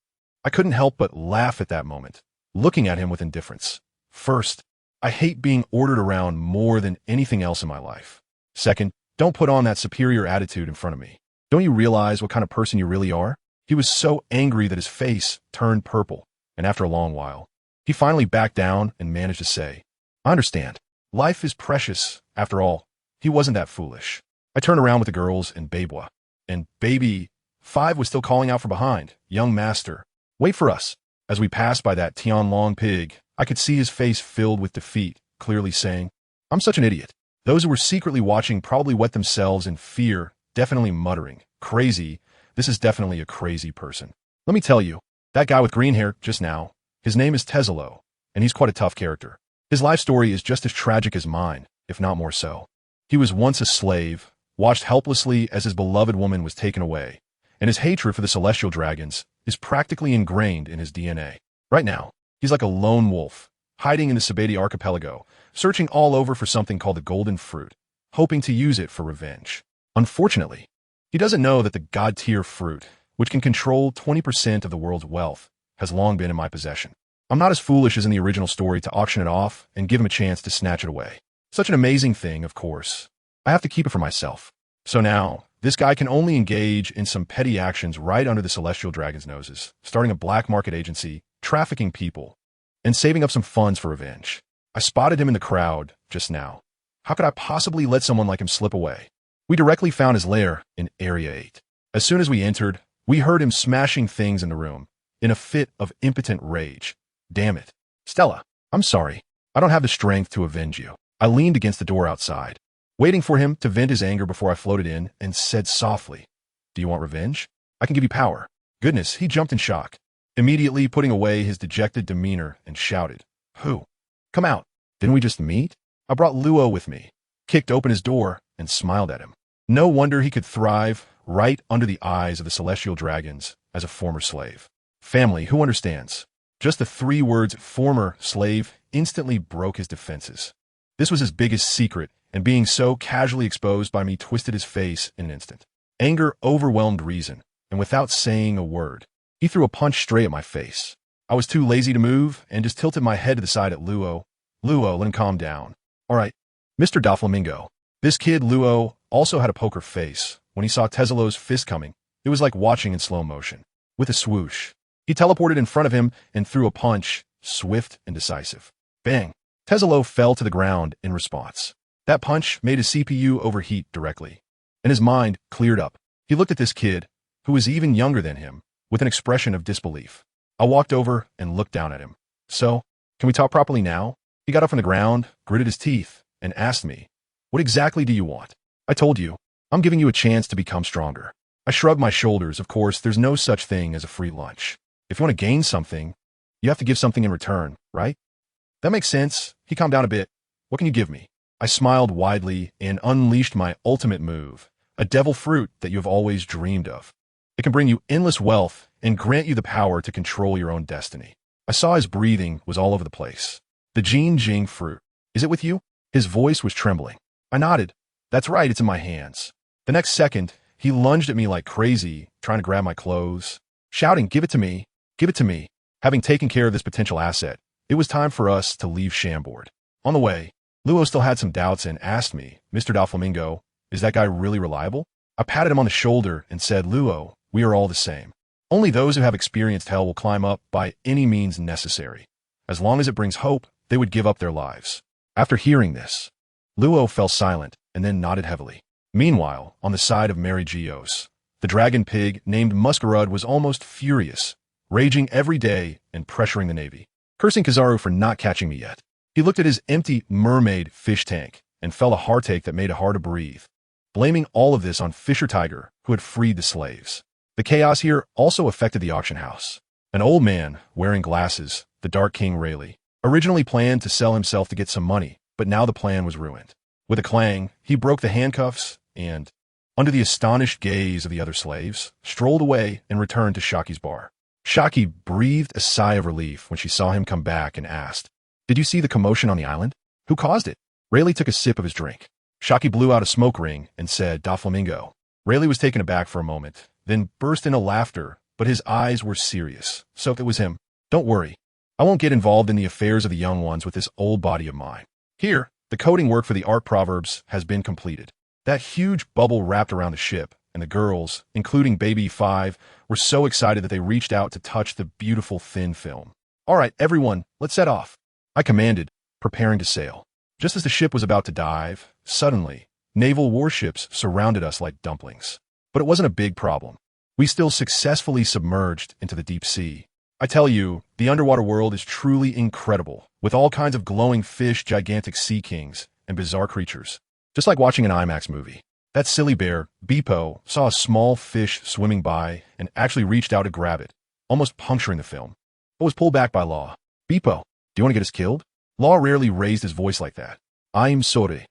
I couldn't help but laugh at that moment, looking at him with indifference. First, I hate being ordered around more than anything else in my life. Second, don't put on that superior attitude in front of me. Don't you realize what kind of person you really are? He was so angry that his face turned purple, and after a long while, he finally backed down and managed to say, "I understand. Life is precious, after all." He wasn't that foolish. I turned around with the girls and Babwa, and Baby 5 was still calling out from behind, "Young master, wait for us." As we passed by that Tianlong pig, I could see his face filled with defeat, clearly saying, "I'm such an idiot." Those who were secretly watching probably wet themselves in fear, definitely muttering, "Crazy, this is definitely a crazy person." Let me tell you, that guy with green hair just now, his name is Tezelo, and he's quite a tough character. His life story is just as tragic as mine, if not more so. He was once a slave, watched helplessly as his beloved woman was taken away, and his hatred for the celestial dragons is practically ingrained in his DNA. Right now, he's like a lone wolf, hiding in the Sabbaty archipelago, searching all over for something called the golden fruit, hoping to use it for revenge. Unfortunately, He doesn't know that the god-tier fruit, which can control 20% of the world's wealth, has long been in my possession. I'm not as foolish as in the original story to auction it off and give him a chance to snatch it away. Such an amazing thing, of course. I have to keep it for myself. So now, this guy can only engage in some petty actions right under the celestial dragon's noses, starting a black market agency, trafficking people, and saving up some funds for revenge. I spotted him in the crowd just now. How could I possibly let someone like him slip away? We directly found his lair in Area 8. As soon as we entered, we heard him smashing things in the room, in a fit of impotent rage. Damn it. Stella, I'm sorry. I don't have the strength to avenge you. I leaned against the door outside, waiting for him to vent his anger before I floated in and said softly, "Do you want revenge? I can give you power." Goodness, he jumped in shock, immediately putting away his dejected demeanor and shouted, "Who? Come out. Didn't we just meet?" I brought Luo with me, kicked open his door, and smiled at him. No wonder he could thrive right under the eyes of the celestial dragons as a former slave. Family, who understands? Just the 3 words "former slave" instantly broke his defenses. This was his biggest secret, and being so casually exposed by me twisted his face in an instant. Anger overwhelmed reason, and without saying a word, he threw a punch straight at my face. I was too lazy to move and just tilted my head to the side at Luo. "Luo, let him calm down." "All right, Mr. Doflamingo." This kid, Luo, also had a poker face. When he saw Tezelo's fist coming, it was like watching in slow motion. With a swoosh, he teleported in front of him and threw a punch, swift and decisive. Bang! Tezelo fell to the ground in response. That punch made his CPU overheat directly, and his mind cleared up. He looked at this kid, who was even younger than him, with an expression of disbelief. I walked over and looked down at him. "So, can we talk properly now?" He got up from the ground, gritted his teeth, and asked me, "What exactly do you want?" "I told you, I'm giving you a chance to become stronger." I shrugged my shoulders. Of course, there's no such thing as a free lunch. If you want to gain something, you have to give something in return, right? That makes sense. He calmed down a bit. "What can you give me?" I smiled widely and unleashed my ultimate move, a devil fruit that you have always dreamed of. It can bring you endless wealth and grant you the power to control your own destiny. I saw his breathing was all over the place. "The Jing Jing fruit. Is it with you?" His voice was trembling. I nodded. "That's right, it's in my hands." The next second, he lunged at me like crazy, trying to grab my clothes, shouting, "Give it to me! Give it to me!" Having taken care of this potential asset, it was time for us to leave Chambord. On the way, Luo still had some doubts and asked me, "Mr. Doflamingo, is that guy really reliable?" I patted him on the shoulder and said, "Luo, we are all the same. Only those who have experienced hell will climb up by any means necessary. As long as it brings hope, they would give up their lives." After hearing this, Luo fell silent and then nodded heavily. Meanwhile, on the side of Mary Geos, the dragon pig named Muscarud was almost furious, raging every day and pressuring the Navy, cursing Kizaru for not catching me yet. He looked at his empty mermaid fish tank and felt a heartache that made it hard to breathe, blaming all of this on Fisher Tiger, who had freed the slaves. The chaos here also affected the auction house. An old man, wearing glasses, the Dark King Rayleigh, originally planned to sell himself to get some money, but now the plan was ruined. With a clang, he broke the handcuffs and, under the astonished gaze of the other slaves, strolled away and returned to Shaki's bar. Shaki breathed a sigh of relief when she saw him come back and asked, "Did you see the commotion on the island? Who caused it?" Rayleigh took a sip of his drink. Shaki blew out a smoke ring and said, "Doflamingo." Rayleigh was taken aback for a moment, then burst into laughter, but his eyes were serious. "So it was him. Don't worry. I won't get involved in the affairs of the young ones with this old body of mine. Here, the coding work for the art proverbs has been completed." That huge bubble wrapped around the ship, and the girls, including Baby 5, were so excited that they reached out to touch the beautiful thin film. "All right, everyone, let's set off," I commanded, preparing to sail. Just as the ship was about to dive, suddenly, naval warships surrounded us like dumplings. But it wasn't a big problem. We still successfully submerged into the deep sea. I tell you, the underwater world is truly incredible, with all kinds of glowing fish, gigantic sea kings, and bizarre creatures. Just like watching an IMAX movie. That silly bear, Beepo, saw a small fish swimming by and actually reached out to grab it, almost puncturing the film, but was pulled back by Law. "Beepo, do you want to get us killed?" Law rarely raised his voice like that. "I'm sorry."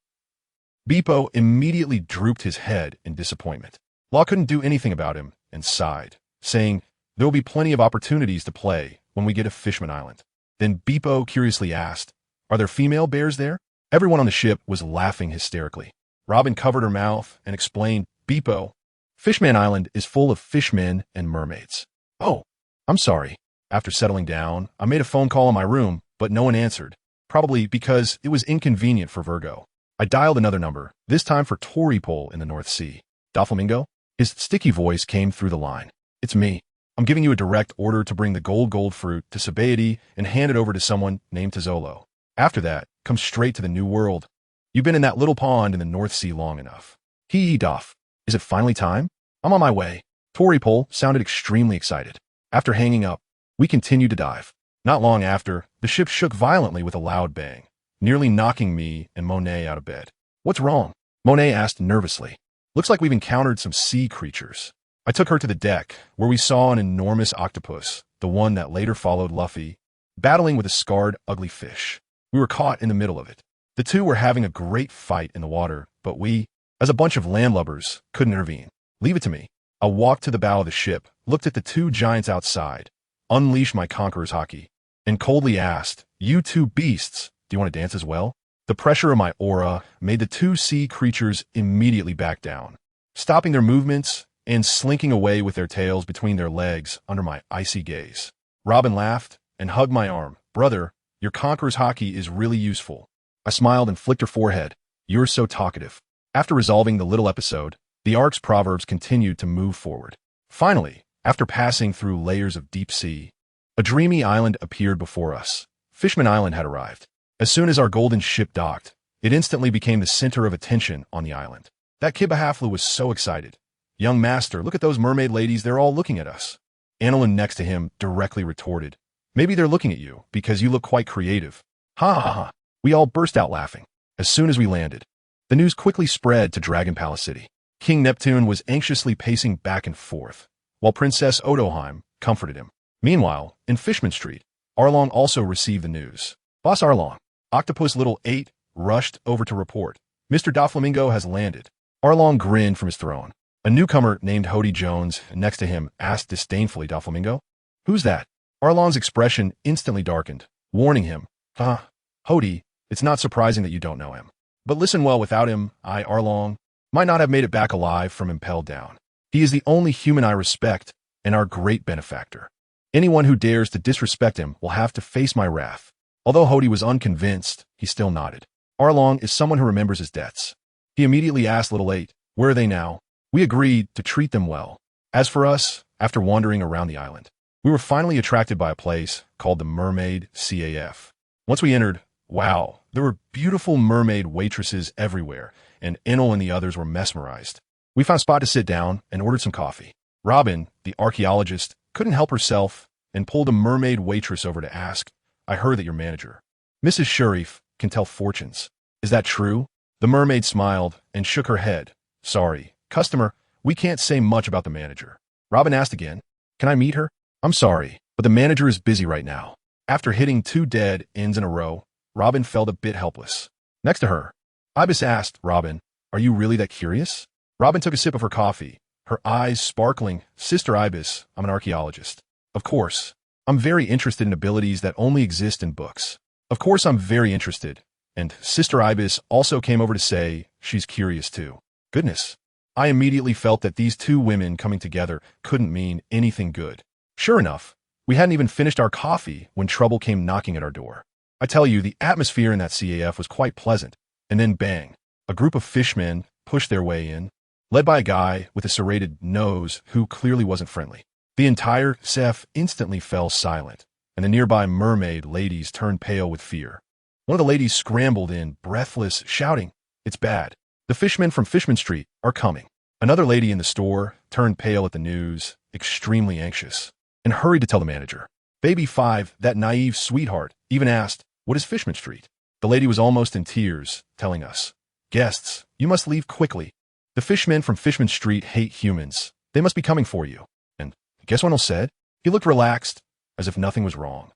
Beepo immediately drooped his head in disappointment. Law couldn't do anything about him and sighed, saying, "There will be plenty of opportunities to play when we get to Fishman Island." Then Beepo curiously asked, "Are there female bears there?" Everyone on the ship was laughing hysterically. Robin covered her mouth and explained, "Beepo, Fishman Island is full of fishmen and mermaids. Oh, I'm sorry. After settling down, I made a phone call in my room, but no one answered. Probably because it was inconvenient for Virgo. I dialed another number, this time for Toripol in the North Sea. Doflamingo? His sticky voice came through the line. It's me. I'm giving you a direct order to bring the gold fruit to Sabaody and hand it over to someone named Tazolo. After that, come straight to the New World. You've been in that little pond in the North Sea long enough. Hee Doff. Is it finally time? I'm on my way. Toripol sounded extremely excited. After hanging up, we continued to dive. Not long after, the ship shook violently with a loud bang, nearly knocking me and Monet out of bed. What's wrong? Monet asked nervously. Looks like we've encountered some sea creatures. I took her to the deck, where we saw an enormous octopus, the one that later followed Luffy, battling with a scarred, ugly fish. We were caught in the middle of it. The two were having a great fight in the water, but we, as a bunch of landlubbers, couldn't intervene. Leave it to me. I walked to the bow of the ship, looked at the two giants outside, unleashed my conqueror's haki, and coldly asked, "You two beasts, do you want to dance as well?" The pressure of my aura made the two sea creatures immediately back down, stopping their movements and slinking away with their tails between their legs under my icy gaze. Robin laughed and hugged my arm. "Brother, your conqueror's haki is really useful." I smiled and flicked her forehead. "You're so talkative." After resolving the little episode, the ark's proverbs continued to move forward. Finally, after passing through layers of deep sea, a dreamy island appeared before us. Fishman Island had arrived. As soon as our golden ship docked, it instantly became the center of attention on the island. That Kibahaflu was so excited. "Young master, look at those mermaid ladies, they're all looking at us." Annalyn next to him directly retorted, "Maybe they're looking at you, because you look quite creative." Ha ha ha. We all burst out laughing. As soon as we landed, the news quickly spread to Dragon Palace City. King Neptune was anxiously pacing back and forth, while Princess Odoheim comforted him. Meanwhile, in Fishman Street, Arlong also received the news. "Boss Arlong." Octopus Little 8 rushed over to report. "Mr. Doflamingo has landed." Arlong grinned from his throne. A newcomer named Hody Jones next to him asked disdainfully, "Doflamingo? Who's that?" Arlong's expression instantly darkened, warning him, Hody, it's not surprising that you don't know him. But listen well, without him, I, Arlong, might not have made it back alive from impelled down. He is the only human I respect and our great benefactor. Anyone who dares to disrespect him will have to face my wrath." Although Hody was unconvinced, he still nodded. Arlong is someone who remembers his debts. He immediately asked Little 8, "Where are they now?" We agreed to treat them well. As for us, after wandering around the island, we were finally attracted by a place called the Mermaid CAF. Once we entered, wow, there were beautiful mermaid waitresses everywhere, and Enel and the others were mesmerized. We found a spot to sit down and ordered some coffee. Robin, the archaeologist, couldn't help herself and pulled a mermaid waitress over to ask, "I heard that your manager, Mrs. Sharif, can tell fortunes. Is that true?" The mermaid smiled and shook her head. "Sorry, customer, we can't say much about the manager." Robin asked again, "Can I meet her?" "I'm sorry, but the manager is busy right now." After hitting 2 dead ends in a row, Robin felt a bit helpless. Next to her, Ibis asked, "Robin, are you really that curious?" Robin took a sip of her coffee, her eyes sparkling. "Sister Ibis, I'm an archaeologist. Of course, I'm very interested in abilities that only exist in books. Of course I'm very interested." And Sister Ibis also came over to say she's curious too. Goodness. I immediately felt that these two women coming together couldn't mean anything good. Sure enough, we hadn't even finished our coffee when trouble came knocking at our door. I tell you, the atmosphere in that CAF was quite pleasant. And then bang, a group of fishmen pushed their way in, led by a guy with a serrated nose who clearly wasn't friendly. The entire CAF instantly fell silent, and the nearby mermaid ladies turned pale with fear. One of the ladies scrambled in, breathless, shouting, "It's bad. The fishmen from Fishman Street are coming." Another lady in the store turned pale at the news, extremely anxious, and hurried to tell the manager. Baby 5, that naive sweetheart, even asked, "What is Fishman Street?" The lady was almost in tears, telling us, "Guests, you must leave quickly. The fishmen from Fishman Street hate humans. They must be coming for you." And guess what Onel said? He looked relaxed, as if nothing was wrong.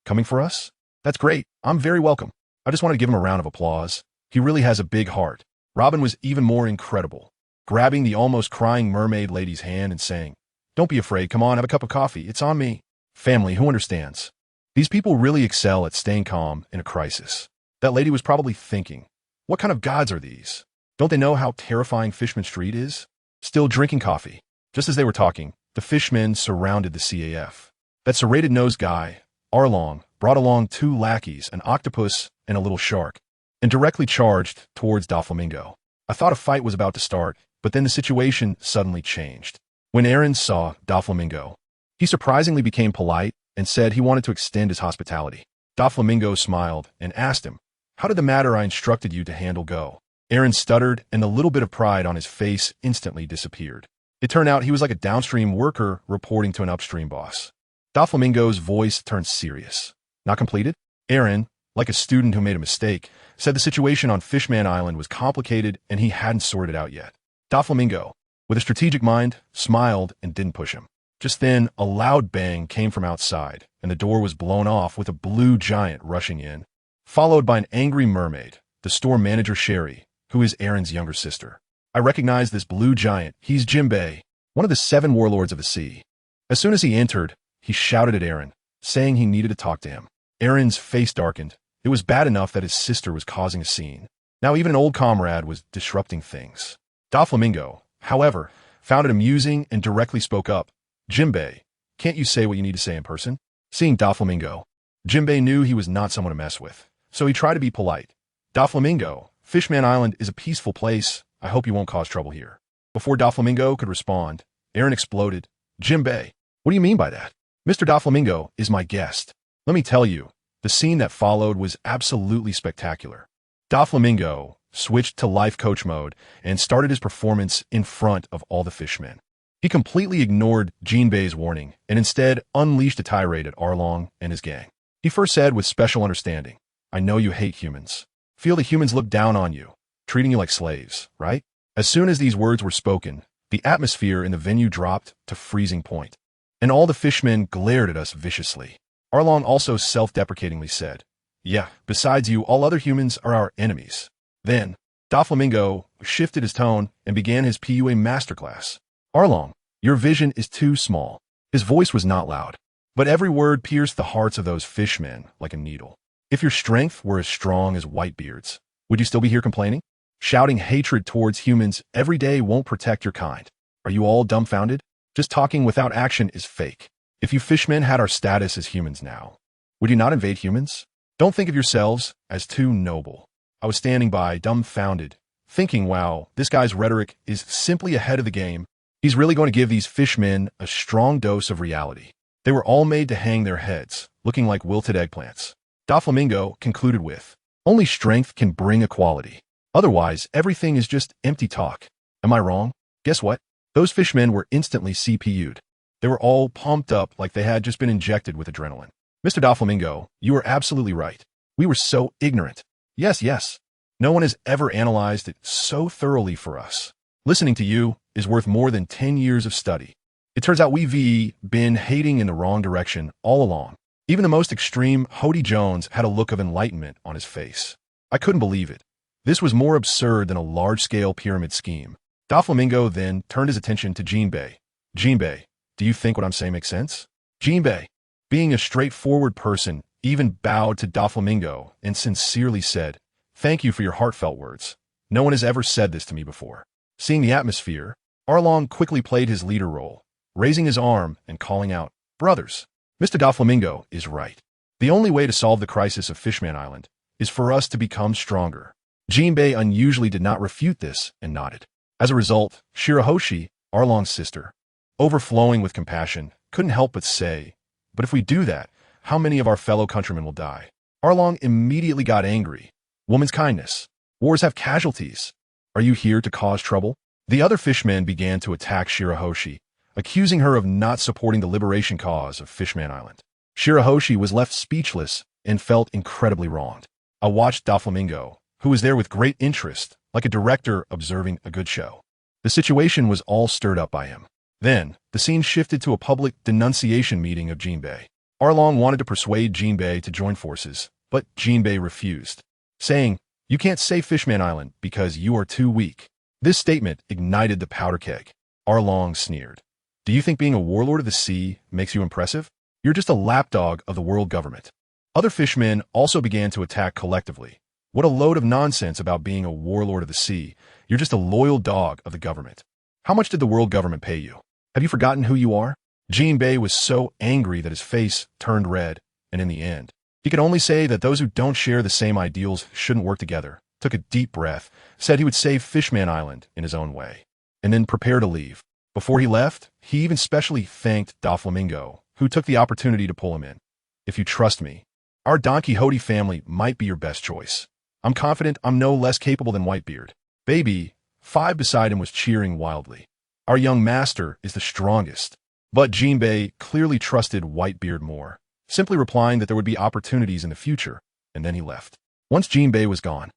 "Coming for us? That's great. I'm very welcome." I just wanted to give him a round of applause. He really has a big heart. Robin was even more incredible, grabbing the almost crying mermaid lady's hand and saying, "Don't be afraid. Come on, have a cup of coffee. It's on me." Family, who understands? These people really excel at staying calm in a crisis. That lady was probably thinking, what kind of gods are these? Don't they know how terrifying Fishman Street is? still drinking coffee. Just as they were talking, the fishmen surrounded the CAF. That serrated-nosed guy, Arlong, brought along 2 lackeys, an octopus and a little shark, and directly charged towards Doflamingo. I thought a fight was about to start, but then the situation suddenly changed. When Aaron saw Doflamingo, he surprisingly became polite and said he wanted to extend his hospitality. Doflamingo smiled and asked him, "How did the matter I instructed you to handle go?" Aaron stuttered, and the little bit of pride on his face instantly disappeared. It turned out he was like a downstream worker reporting to an upstream boss. Doflamingo's voice turned serious. "Not completed?" Aaron, like a student who made a mistake, said the situation on Fishman Island was complicated and he hadn't sorted it out yet. Doflamingo, with a strategic mind, smiled and didn't push him. Just then, a loud bang came from outside, and the door was blown off with a blue giant rushing in, followed by an angry mermaid, the store manager Sherry, who is Aaron's younger sister. I recognize this blue giant. He's Jinbei, one of the 7 warlords of the sea. As soon as he entered, he shouted at Aaron, saying he needed to talk to him. Aaron's face darkened. It was bad enough that his sister was causing a scene. Now even an old comrade was disrupting things. Doflamingo, however, found it amusing and directly spoke up. "Jinbei, can't you say what you need to say in person?" Seeing Doflamingo, Jinbei knew he was not someone to mess with, so he tried to be polite. "Doflamingo, Fishman Island is a peaceful place. I hope you won't cause trouble here." Before Doflamingo could respond, Aaron exploded. "Jinbei, what do you mean by that? Mr. Doflamingo is my guest. Let me tell you, the scene that followed was absolutely spectacular." Doflamingo switched to life coach mode and started his performance in front of all the fishmen. He completely ignored Jinbei's warning and instead unleashed a tirade at Arlong and his gang. He first said with special understanding, "I know you hate humans. Feel the humans look down on you, treating you like slaves, right?" As soon as these words were spoken, the atmosphere in the venue dropped to freezing point, and all the fishmen glared at us viciously. Arlong also self-deprecatingly said, "Yeah, besides you, all other humans are our enemies." Then, Doflamingo shifted his tone and began his PUA masterclass. "Arlong, your vision is too small." His voice was not loud, but every word pierced the hearts of those fishmen like a needle. "If your strength were as strong as Whitebeard's, would you still be here complaining? Shouting hatred towards humans every day won't protect your kind. Are you all dumbfounded? Just talking without action is fake. If you fishmen had our status as humans now, would you not invade humans? Don't think of yourselves as too noble." I was standing by, dumbfounded, thinking, wow, this guy's rhetoric is simply ahead of the game. He's really going to give these fishmen a strong dose of reality. They were all made to hang their heads, looking like wilted eggplants. Doflamingo concluded with, "Only strength can bring equality. Otherwise, everything is just empty talk." Am I wrong? Guess what? Those fishmen were instantly CPU'd. They were all pumped up like they had just been injected with adrenaline. "Mr. Doflamingo, you are absolutely right. We were so ignorant. Yes. No one has ever analyzed it so thoroughly for us. Listening to you is worth more than 10 years of study. It turns out we've been hating in the wrong direction all along." Even the most extreme Hody Jones had a look of enlightenment on his face. I couldn't believe it. This was more absurd than a large-scale pyramid scheme. Doflamingo then turned his attention to Jinbei. "Jinbei, do you think what I'm saying makes sense?" Jinbei, being a straightforward person, even bowed to Doflamingo and sincerely said, "Thank you for your heartfelt words. No one has ever said this to me before." Seeing the atmosphere, Arlong quickly played his leader role, raising his arm and calling out, "Brothers, Mr. Doflamingo is right. The only way to solve the crisis of Fishman Island is for us to become stronger." Jinbei unusually did not refute this and nodded. As a result, Shirahoshi, Arlong's sister, overflowing with compassion, couldn't help but say, "But if we do that, how many of our fellow countrymen will die?" Arlong immediately got angry. "Woman's kindness. Wars have casualties. Are you here to cause trouble?" The other fishmen began to attack Shirahoshi, accusing her of not supporting the liberation cause of Fishman Island. Shirahoshi was left speechless and felt incredibly wronged. I watched Doflamingo, who was there with great interest, like a director observing a good show. The situation was all stirred up by him. Then, the scene shifted to a public denunciation meeting of Jinbei. Arlong wanted to persuade Jinbei to join forces, but Jinbei refused, saying, "You can't save Fishman Island because you are too weak." This statement ignited the powder keg. Arlong sneered. "Do you think being a warlord of the sea makes you impressive? You're just a lapdog of the world government." Other fishmen also began to attack collectively. "What a load of nonsense about being a warlord of the sea. You're just a loyal dog of the government." How much did the world government pay you? Have you forgotten who you are? Jinbei was so angry that his face turned red, and in the end, he could only say that those who don't share the same ideals shouldn't work together, took a deep breath, said he would save Fishman Island in his own way, and then prepare to leave. Before he left, he even specially thanked Doflamingo, who took the opportunity to pull him in. If you trust me, our Donquixote family might be your best choice. I'm confident I'm no less capable than Whitebeard. Baby, 5 beside him was cheering wildly. Our young master is the strongest. But Jinbei clearly trusted Whitebeard more, simply replying that there would be opportunities in the future, and then he left. Once Jinbei was gone,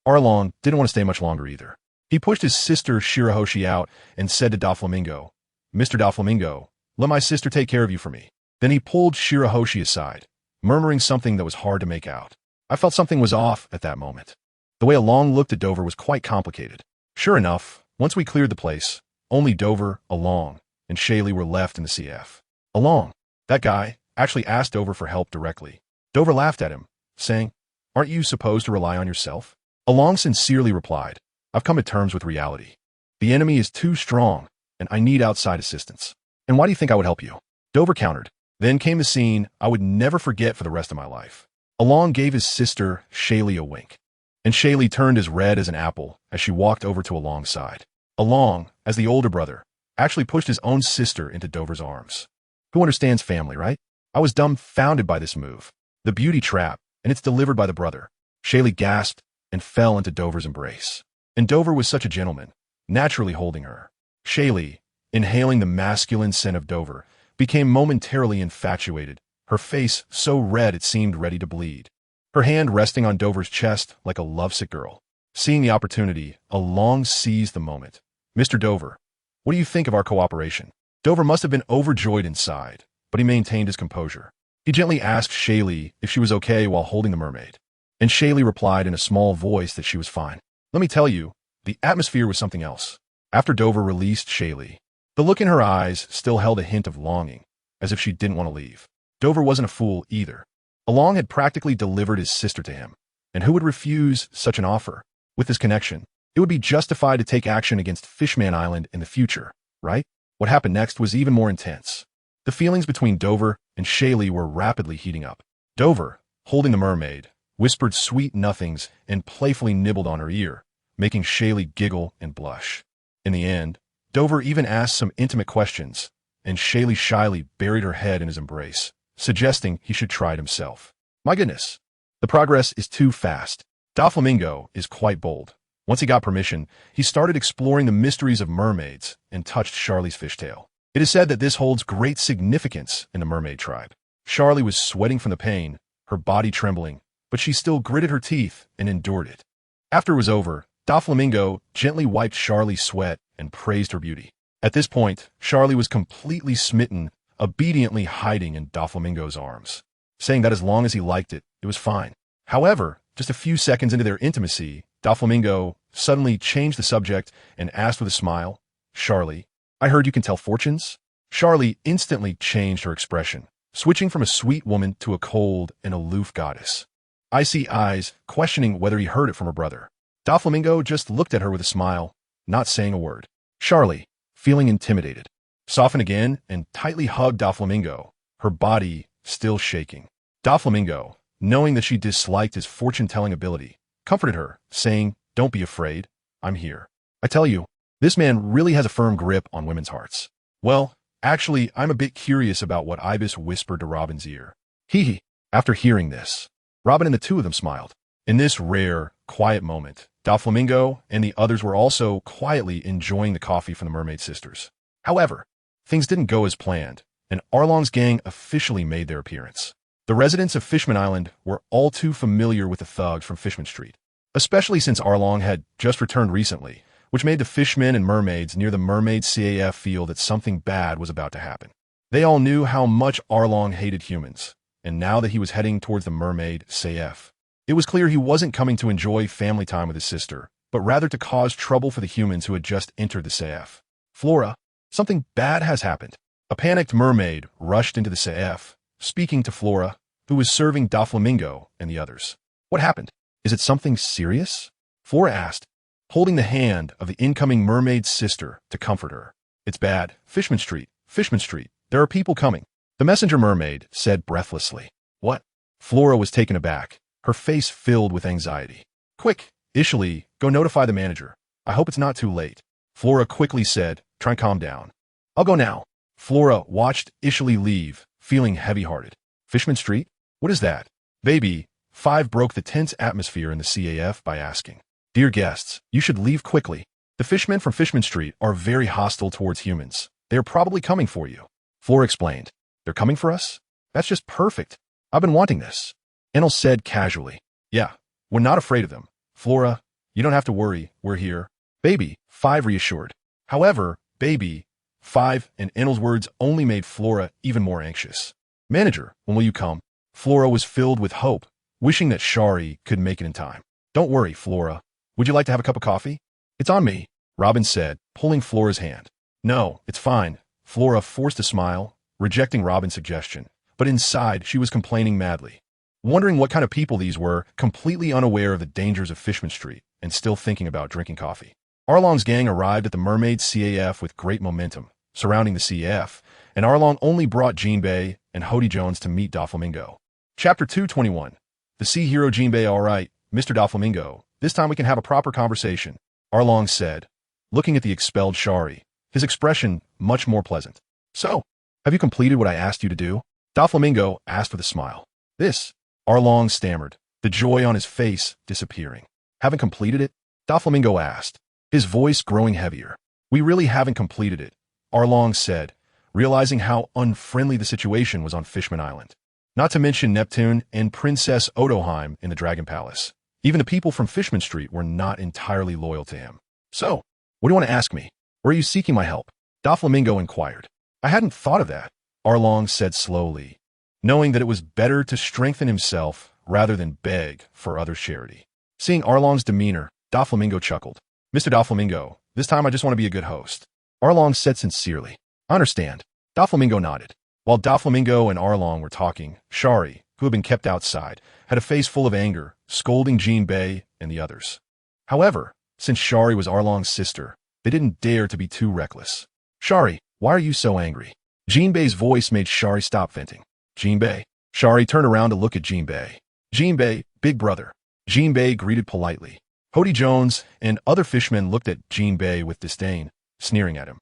Arlong didn't want to stay much longer either. He pushed his sister Shirahoshi out and said to Doflamingo, "Mr. Doflamingo, let my sister take care of you for me." Then he pulled Shirahoshi aside, murmuring something that was hard to make out. I felt something was off at that moment. The way Along looked at Dover was quite complicated. Sure enough, once we cleared the place, only Dover, Along, and Shaylee were left in the CF. Along, that guy, actually asked Dover for help directly. Dover laughed at him, saying, "Aren't you supposed to rely on yourself?" Along sincerely replied, "I've come to terms with reality. The enemy is too strong, and I need outside assistance. And why do you think I would help you?" Dover countered. Then came the scene I would never forget for the rest of my life. Along gave his sister, Shaylee, a wink, and Shaylee turned as red as an apple as she walked over to Along's side. Along, as the older brother, actually pushed his own sister into Dover's arms. Who understands family, right? I was dumbfounded by this move. The beauty trap, and it's delivered by the brother. Shaylee gasped and fell into Dover's embrace. And Dover was such a gentleman, naturally holding her. Shaylee, inhaling the masculine scent of Dover, became momentarily infatuated, her face so red it seemed ready to bleed. Her hand resting on Dover's chest like a lovesick girl. Seeing the opportunity, Along seized the moment. "Mr. Dover, what do you think of our cooperation?" Dover must have been overjoyed inside, but he maintained his composure. He gently asked Shaylee if she was okay while holding the mermaid, and Shaylee replied in a small voice that she was fine. Let me tell you, the atmosphere was something else. After Dover released Shaylee, the look in her eyes still held a hint of longing, as if she didn't want to leave. Dover wasn't a fool either. Along had practically delivered his sister to him, and who would refuse such an offer? With this connection, it would be justified to take action against Fishman Island in the future, right? What happened next was even more intense. The feelings between Dover and Shaylee were rapidly heating up. Dover, holding the mermaid, whispered sweet nothings and playfully nibbled on her ear, making Shaylee giggle and blush. In the end, Dover even asked some intimate questions, and Shaylee shyly buried her head in his embrace, suggesting he should try it himself. My goodness, the progress is too fast. Doflamingo is quite bold. Once he got permission, he started exploring the mysteries of mermaids and touched Charlie's fishtail. It is said that this holds great significance in the mermaid tribe. Charlie was sweating from the pain, her body trembling, but she still gritted her teeth and endured it. After it was over, Doflamingo gently wiped Charlie's sweat and praised her beauty. At this point, Charlie was completely smitten, obediently hiding in Doflamingo's arms, saying that as long as he liked it, it was fine. However, just a few seconds into their intimacy, Doflamingo suddenly changed the subject and asked with a smile, "Charlie, I heard you can tell fortunes?" Charlie instantly changed her expression, switching from a sweet woman to a cold and aloof goddess. Icy eyes questioning whether he heard it from her brother. Doflamingo just looked at her with a smile, not saying a word. Charlie, feeling intimidated, softened again and tightly hugged Doflamingo, her body still shaking. Doflamingo, knowing that she disliked his fortune-telling ability, comforted her, saying, "Don't be afraid. I'm here. I tell you, this man really has a firm grip on women's hearts." "Well, actually, I'm a bit curious about what Ibis whispered to Robin's ear." Hee hee. After hearing this, Robin and the two of them smiled. In this rare, quiet moment, Doflamingo and the others were also quietly enjoying the coffee from the Mermaid Sisters. However, things didn't go as planned, and Arlong's gang officially made their appearance. The residents of Fishman Island were all too familiar with the thugs from Fishman Street, especially since Arlong had just returned recently, which made the fishmen and mermaids near the Mermaid CAF feel that something bad was about to happen. They all knew how much Arlong hated humans, and now that he was heading towards the Mermaid CAF, it was clear he wasn't coming to enjoy family time with his sister, but rather to cause trouble for the humans who had just entered the CAF. "Flora, something bad has happened." A panicked mermaid rushed into the CAF, speaking to Flora, who was serving Doflamingo and the others. "What happened? Is it something serious?" Flora asked, holding the hand of the incoming mermaid's sister to comfort her. "It's bad. Fishman Street. Fishman Street. There are people coming," the messenger mermaid said breathlessly. "What?" Flora was taken aback, her face filled with anxiety. "Quick, Ishali, go notify the manager. I hope it's not too late," Flora quickly said, trying to calm down. "I'll go now." Flora watched Ishali leave, feeling heavy-hearted. "Fishman Street? What is that?" Baby 5 broke the tense atmosphere in the CAF by asking. "Dear guests, you should leave quickly. The fishmen from Fishman Street are very hostile towards humans. They are probably coming for you," Flora explained. "They're coming for us? That's just perfect. I've been wanting this," Enel said casually. "Yeah, we're not afraid of them. Flora, you don't have to worry. We're here," Baby 5 reassured. However, Baby 5 and Enel's words only made Flora even more anxious. "Manager, when will you come?" Flora was filled with hope, wishing that Shari could make it in time. "Don't worry, Flora. Would you like to have a cup of coffee?" "It's on me," Robin said, pulling Flora's hand. "No, it's fine." Flora forced a smile, rejecting Robin's suggestion, but inside she was complaining madly, wondering what kind of people these were, completely unaware of the dangers of Fishman Street and still thinking about drinking coffee. Arlong's gang arrived at the Mermaid CAF with great momentum, surrounding the CAF, and Arlong only brought Jinbei and Hody Jones to meet Doflamingo. Chapter 221. The Sea Hero Jinbei. "All right, Mr. Doflamingo, this time we can have a proper conversation," Arlong said, looking at the expelled Shari, his expression much more pleasant. "So, have you completed what I asked you to do?" Doflamingo asked with a smile. "This," Arlong stammered, the joy on his face disappearing. "Haven't completed it?" Doflamingo asked, his voice growing heavier. "We really haven't completed it," Arlong said, realizing how unfriendly the situation was on Fishman Island. Not to mention Neptune and Princess Odoheim in the Dragon Palace. Even the people from Fishman Street were not entirely loyal to him. "So, what do you want to ask me? Or are you seeking my help?" Doflamingo inquired. "I hadn't thought of that," Arlong said slowly, knowing that it was better to strengthen himself rather than beg for others' charity. Seeing Arlong's demeanor, Doflamingo chuckled. "Mr. Doflamingo, this time I just want to be a good host," Arlong said sincerely. "I understand." Doflamingo nodded. While Doflamingo and Arlong were talking, Shari, who had been kept outside, had a face full of anger, scolding Jinbei and the others. However, since Shari was Arlong's sister, they didn't dare to be too reckless. "Shari, why are you so angry?" Jinbei's voice made Shari stop venting. "Jinbei." Shari turned around to look at Jinbei. "Jinbei, big brother." Jinbei greeted politely. Hody Jones and other fishmen looked at Jinbei with disdain, sneering at him.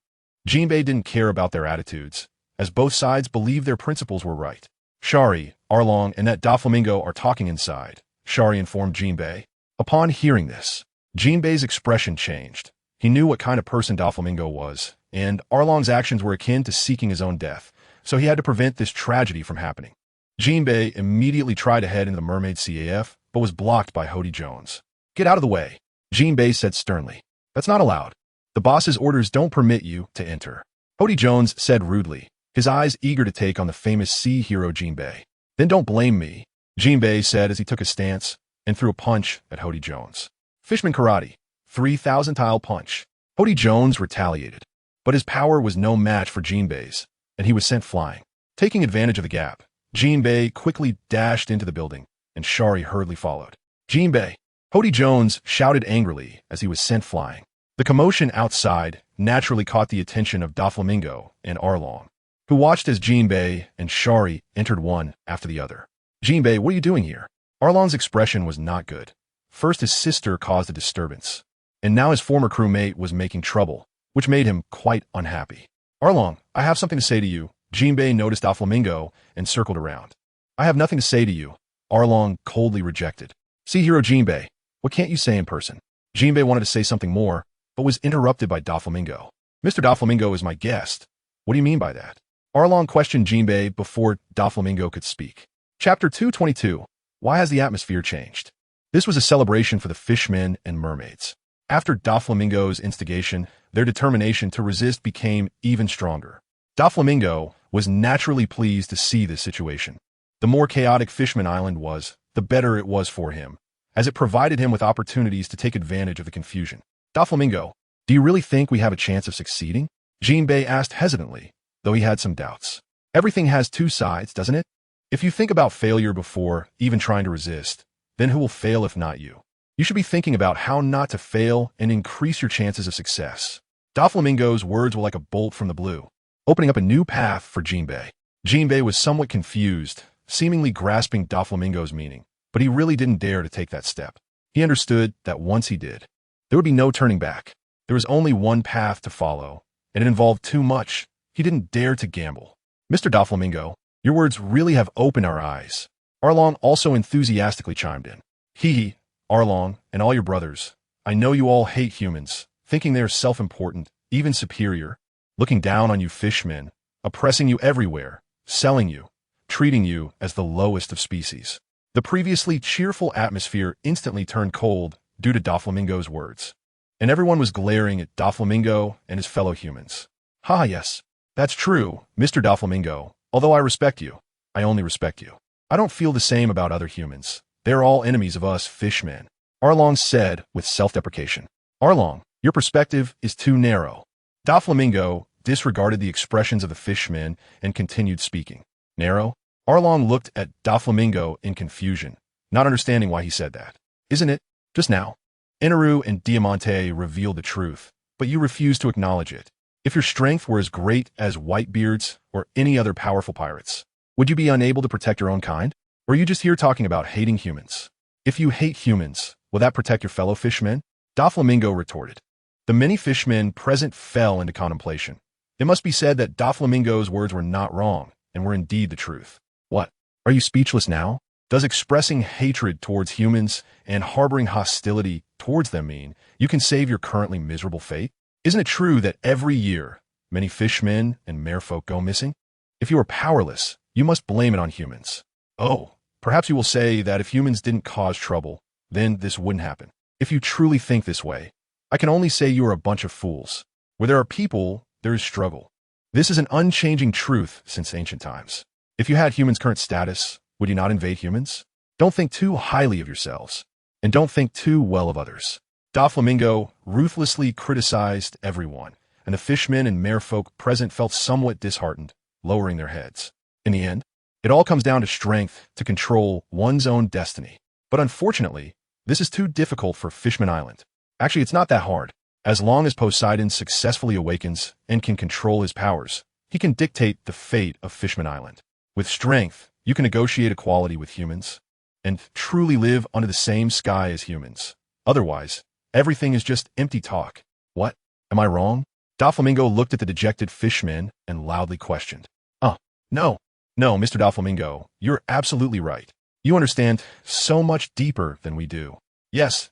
Jinbei didn't care about their attitudes, as both sides believed their principles were right. "Shari, Arlong, and that Doflamingo are talking inside," Shari informed Jinbei. Upon hearing this, Jinbei's expression changed. He knew what kind of person Doflamingo was, and Arlong's actions were akin to seeking his own death, so he had to prevent this tragedy from happening. Jinbei immediately tried to head into the Mermaid CAF, but was blocked by Hody Jones. "Get out of the way," Jinbei said sternly. "That's not allowed. The boss's orders don't permit you to enter," Hody Jones said rudely, his eyes eager to take on the famous sea hero Jinbei. "Then don't blame me," Jinbei said as he took a stance and threw a punch at Hody Jones. Fishman Karate, 3,000 tile punch. Hody Jones retaliated, but his power was no match for Jinbei's, and he was sent flying. Taking advantage of the gap, Jinbei quickly dashed into the building, and Shari hurriedly followed. "Jinbei!" Hody Jones shouted angrily as he was sent flying. The commotion outside naturally caught the attention of Doflamingo and Arlong, who watched as Jinbei and Shari entered one after the other. "Jinbei, what are you doing here?" Arlong's expression was not good. First his sister caused a disturbance, and now his former crewmate was making trouble, which made him quite unhappy. "Arlong, I have something to say to you." Jinbei noticed Doflamingo and circled around. "I have nothing to say to you," Arlong coldly rejected. "Sea hero Jinbei, what can't you say in person?" Jinbei wanted to say something more, but was interrupted by Doflamingo. "Mr. Doflamingo is my guest. What do you mean by that?" Arlong questioned Jinbei before Doflamingo could speak. Chapter 222. Why has the atmosphere changed? This was a celebration for the fishmen and mermaids. After Doflamingo's instigation, their determination to resist became even stronger. Doflamingo was naturally pleased to see this situation. The more chaotic Fishman Island was, the better it was for him, as it provided him with opportunities to take advantage of the confusion. "Doflamingo, do you really think we have a chance of succeeding?" Jinbei asked hesitantly, though he had some doubts. "Everything has two sides, doesn't it? If you think about failure before even trying to resist, then who will fail if not you?" You should be thinking about how not to fail and increase your chances of success. Doflamingo's words were like a bolt from the blue, opening up a new path for Jinbei. Jinbei was somewhat confused, seemingly grasping Doflamingo's meaning, but he really didn't dare to take that step. He understood that once he did, there would be no turning back. There was only one path to follow, and it involved too much. He didn't dare to gamble. Mr. Doflamingo, your words really have opened our eyes. Arlong also enthusiastically chimed in. Hee, Arlong, and all your brothers, I know you all hate humans, thinking they are self-important, even superior, looking down on you fishmen, oppressing you everywhere, selling you, treating you as the lowest of species. The previously cheerful atmosphere instantly turned cold due to Doflamingo's words, and everyone was glaring at Doflamingo and his fellow humans. Yes, that's true, Mr. Doflamingo. Although I respect you, I only respect you. I don't feel the same about other humans. They're all enemies of us fishmen, Arlong said with self-deprecation. Arlong, your perspective is too narrow. Doflamingo disregarded the expressions of the fishmen and continued speaking. Narrow? Arlong looked at Doflamingo in confusion, not understanding why he said that. Isn't it? Just now. Inaru and Diamante revealed the truth, but you refused to acknowledge it. If your strength were as great as Whitebeard's or any other powerful pirates, would you be unable to protect your own kind? Or are you just here talking about hating humans? If you hate humans, will that protect your fellow fishmen? Doflamingo retorted. The many fishmen present fell into contemplation. It must be said that Doflamingo's words were not wrong and were indeed the truth. What? Are you speechless now? Does expressing hatred towards humans and harboring hostility towards them mean you can save your currently miserable fate? Isn't it true that every year many fishmen and merfolk go missing? If you are powerless, you must blame it on humans. Oh, perhaps you will say that if humans didn't cause trouble, then this wouldn't happen. If you truly think this way, I can only say you are a bunch of fools. Where there are people, there is struggle. This is an unchanging truth since ancient times. If you had humans' current status, would you not invade humans? Don't think too highly of yourselves, and don't think too well of others. Doflamingo ruthlessly criticized everyone, and the fishmen and merfolk present felt somewhat disheartened, lowering their heads. In the end, it all comes down to strength to control one's own destiny. But unfortunately, this is too difficult for Fishman Island. Actually, it's not that hard. As long as Poseidon successfully awakens and can control his powers, he can dictate the fate of Fishman Island. With strength, you can negotiate equality with humans and truly live under the same sky as humans. Otherwise, everything is just empty talk. What? Am I wrong? Doflamingo looked at the dejected fishmen and loudly questioned. No, Mr. Doflamingo, you're absolutely right. You understand so much deeper than we do. Yes,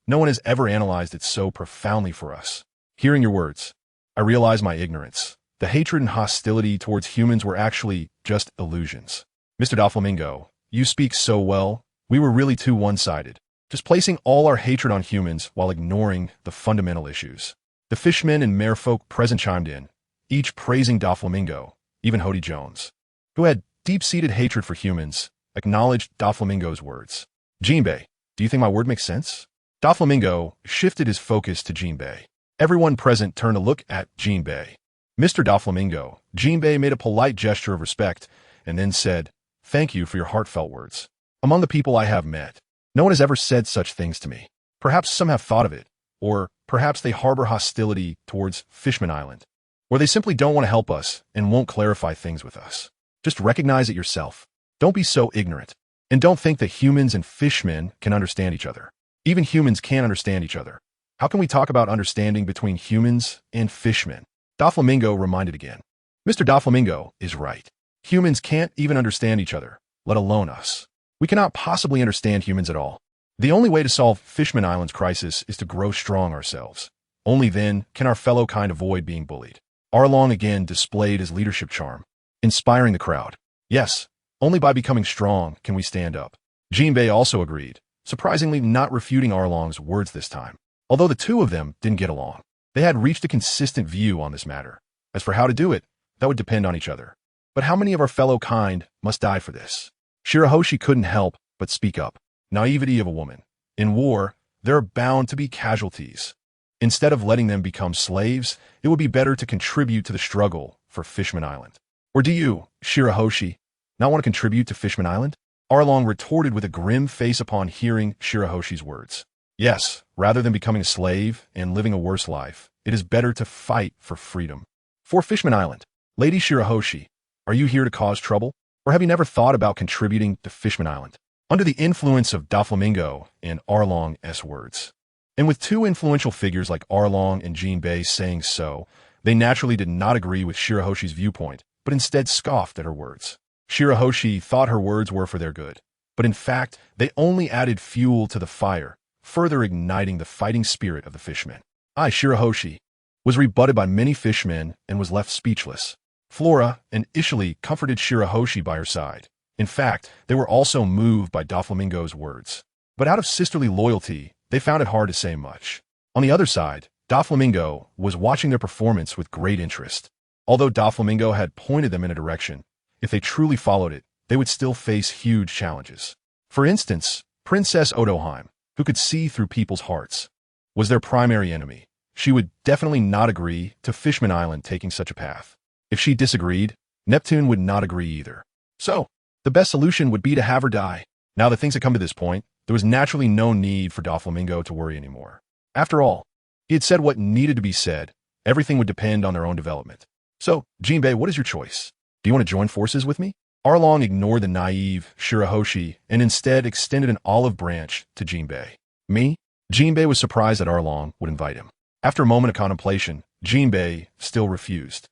no one has ever analyzed it so profoundly for us. Hearing your words, I realize my ignorance. The hatred and hostility towards humans were actually just illusions. Mr. Doflamingo, you speak so well. We were really too one-sided, just placing all our hatred on humans while ignoring the fundamental issues. The fishmen and merfolk present chimed in, each praising Doflamingo. Even Hody Jones, who had deep-seated hatred for humans, acknowledged Doflamingo's words. Jinbei, do you think my word makes sense? Doflamingo shifted his focus to Jinbei. Everyone present turned to look at Jinbei. Mr. Doflamingo, Jinbei made a polite gesture of respect and then said, Thank you for your heartfelt words. Among the people I have met, no one has ever said such things to me. Perhaps some have thought of it, or perhaps they harbor hostility towards Fishman Island, or they simply don't want to help us and won't clarify things with us. Just recognize it yourself. Don't be so ignorant. And don't think that humans and fishmen can understand each other. Even humans can't understand each other. How can we talk about understanding between humans and fishmen? Doflamingo reminded again. Mr. Doflamingo is right. Humans can't even understand each other, let alone us. We cannot possibly understand humans at all. The only way to solve Fishman Island's crisis is to grow strong ourselves. Only then can our fellow kind avoid being bullied. Arlong again displayed his leadership charm, inspiring the crowd. Yes, only by becoming strong can we stand up. Jinbei also agreed, surprisingly not refuting Arlong's words this time. Although the two of them didn't get along, they had reached a consistent view on this matter. As for how to do it, that would depend on each other. But how many of our fellow kind must die for this? Shirahoshi couldn't help but speak up. Naivety of a woman. In war, there are bound to be casualties. Instead of letting them become slaves, it would be better to contribute to the struggle for Fishman Island. Or do you, Shirahoshi, not want to contribute to Fishman Island? Arlong retorted with a grim face upon hearing Shirahoshi's words. Yes, rather than becoming a slave and living a worse life, it is better to fight for freedom. For Fishman Island, Lady Shirahoshi, are you here to cause trouble? Or have you never thought about contributing to Fishman Island? Under the influence of Doflamingo and Arlong's words. And with two influential figures like Arlong and Jinbei saying so, they naturally did not agree with Shirahoshi's viewpoint, but instead scoffed at her words. Shirahoshi thought her words were for their good, but in fact, they only added fuel to the fire, further igniting the fighting spirit of the fishmen. Shirahoshi was rebutted by many fishmen and was left speechless. Flora and Ishili comforted Shirahoshi by her side. In fact, they were also moved by Doflamingo's words. But out of sisterly loyalty, they found it hard to say much. On the other side, Doflamingo was watching their performance with great interest. Although Doflamingo had pointed them in a direction, if they truly followed it, they would still face huge challenges. For instance, Princess Odoheim, who could see through people's hearts, was their primary enemy. She would definitely not agree to Fishman Island taking such a path. If she disagreed, Neptune would not agree either. So, the best solution would be to have her die. Now that things had come to this point, there was naturally no need for Doflamingo to worry anymore. After all, he had said what needed to be said. Everything would depend on their own development. So, Jinbei, what is your choice? Do you want to join forces with me? Arlong ignored the naive Shirahoshi and instead extended an olive branch to Jinbei. Me? Jinbei was surprised that Arlong would invite him. After a moment of contemplation, Jinbei still refused.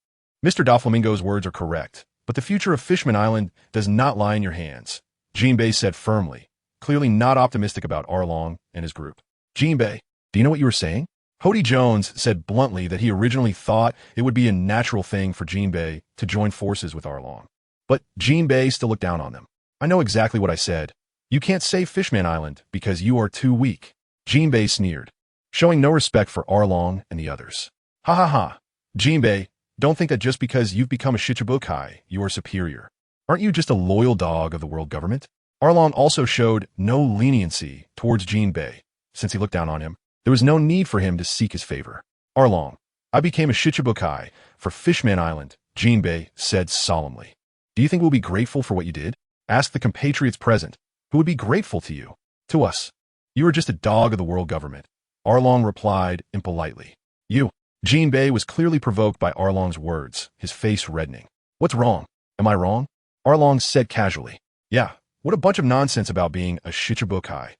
Mr. Doflamingo's words are correct, but the future of Fishman Island does not lie in your hands, Jinbei said firmly, clearly not optimistic about Arlong and his group. Jinbei, do you know what you were saying? Hody Jones said bluntly that he originally thought it would be a natural thing for Jinbei to join forces with Arlong. But Jinbei still looked down on them. I know exactly what I said. You can't save Fishman Island because you are too weak. Jinbei sneered, showing no respect for Arlong and the others. Ha ha ha. Jinbei, don't think that just because you've become a Shichibukai, you are superior. Aren't you just a loyal dog of the world government? Arlong also showed no leniency towards Jinbei. Since he looked down on him, there was no need for him to seek his favor. Arlong, I became a Shichibukai for Fishman Island, Jinbei said solemnly. Do you think we'll be grateful for what you did? Asked the compatriots present, who would be grateful to you. To us. You are just a dog of the world government. Arlong replied impolitely. You. Jinbei was clearly provoked by Arlong's words, his face reddening. What's wrong? Am I wrong? Arlong said casually. Yeah, what a bunch of nonsense about being a Shichibukai.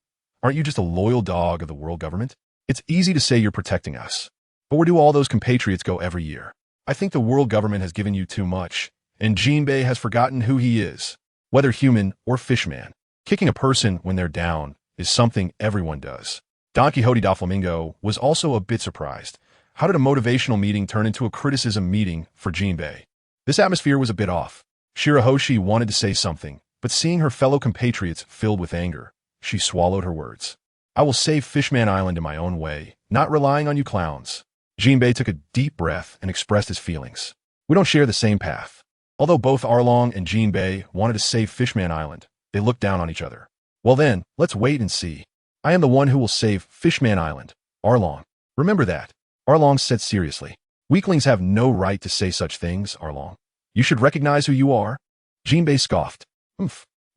Aren't you just a loyal dog of the world government? It's easy to say you're protecting us. But where do all those compatriots go every year? I think the world government has given you too much, and Jinbei has forgotten who he is, whether human or fishman. Kicking a person when they're down is something everyone does. Donquixote Doflamingo was also a bit surprised. How did a motivational meeting turn into a criticism meeting for Jinbei? This atmosphere was a bit off. Shirahoshi wanted to say something, but seeing her fellow compatriots filled with anger, she swallowed her words. I will save Fishman Island in my own way, not relying on you clowns. Jinbei took a deep breath and expressed his feelings. We don't share the same path. Although both Arlong and Jinbei wanted to save Fishman Island, they looked down on each other. Well then, let's wait and see. I am the one who will save Fishman Island, Arlong. Remember that. Arlong said seriously. Weaklings have no right to say such things, Arlong. You should recognize who you are. Jinbei scoffed.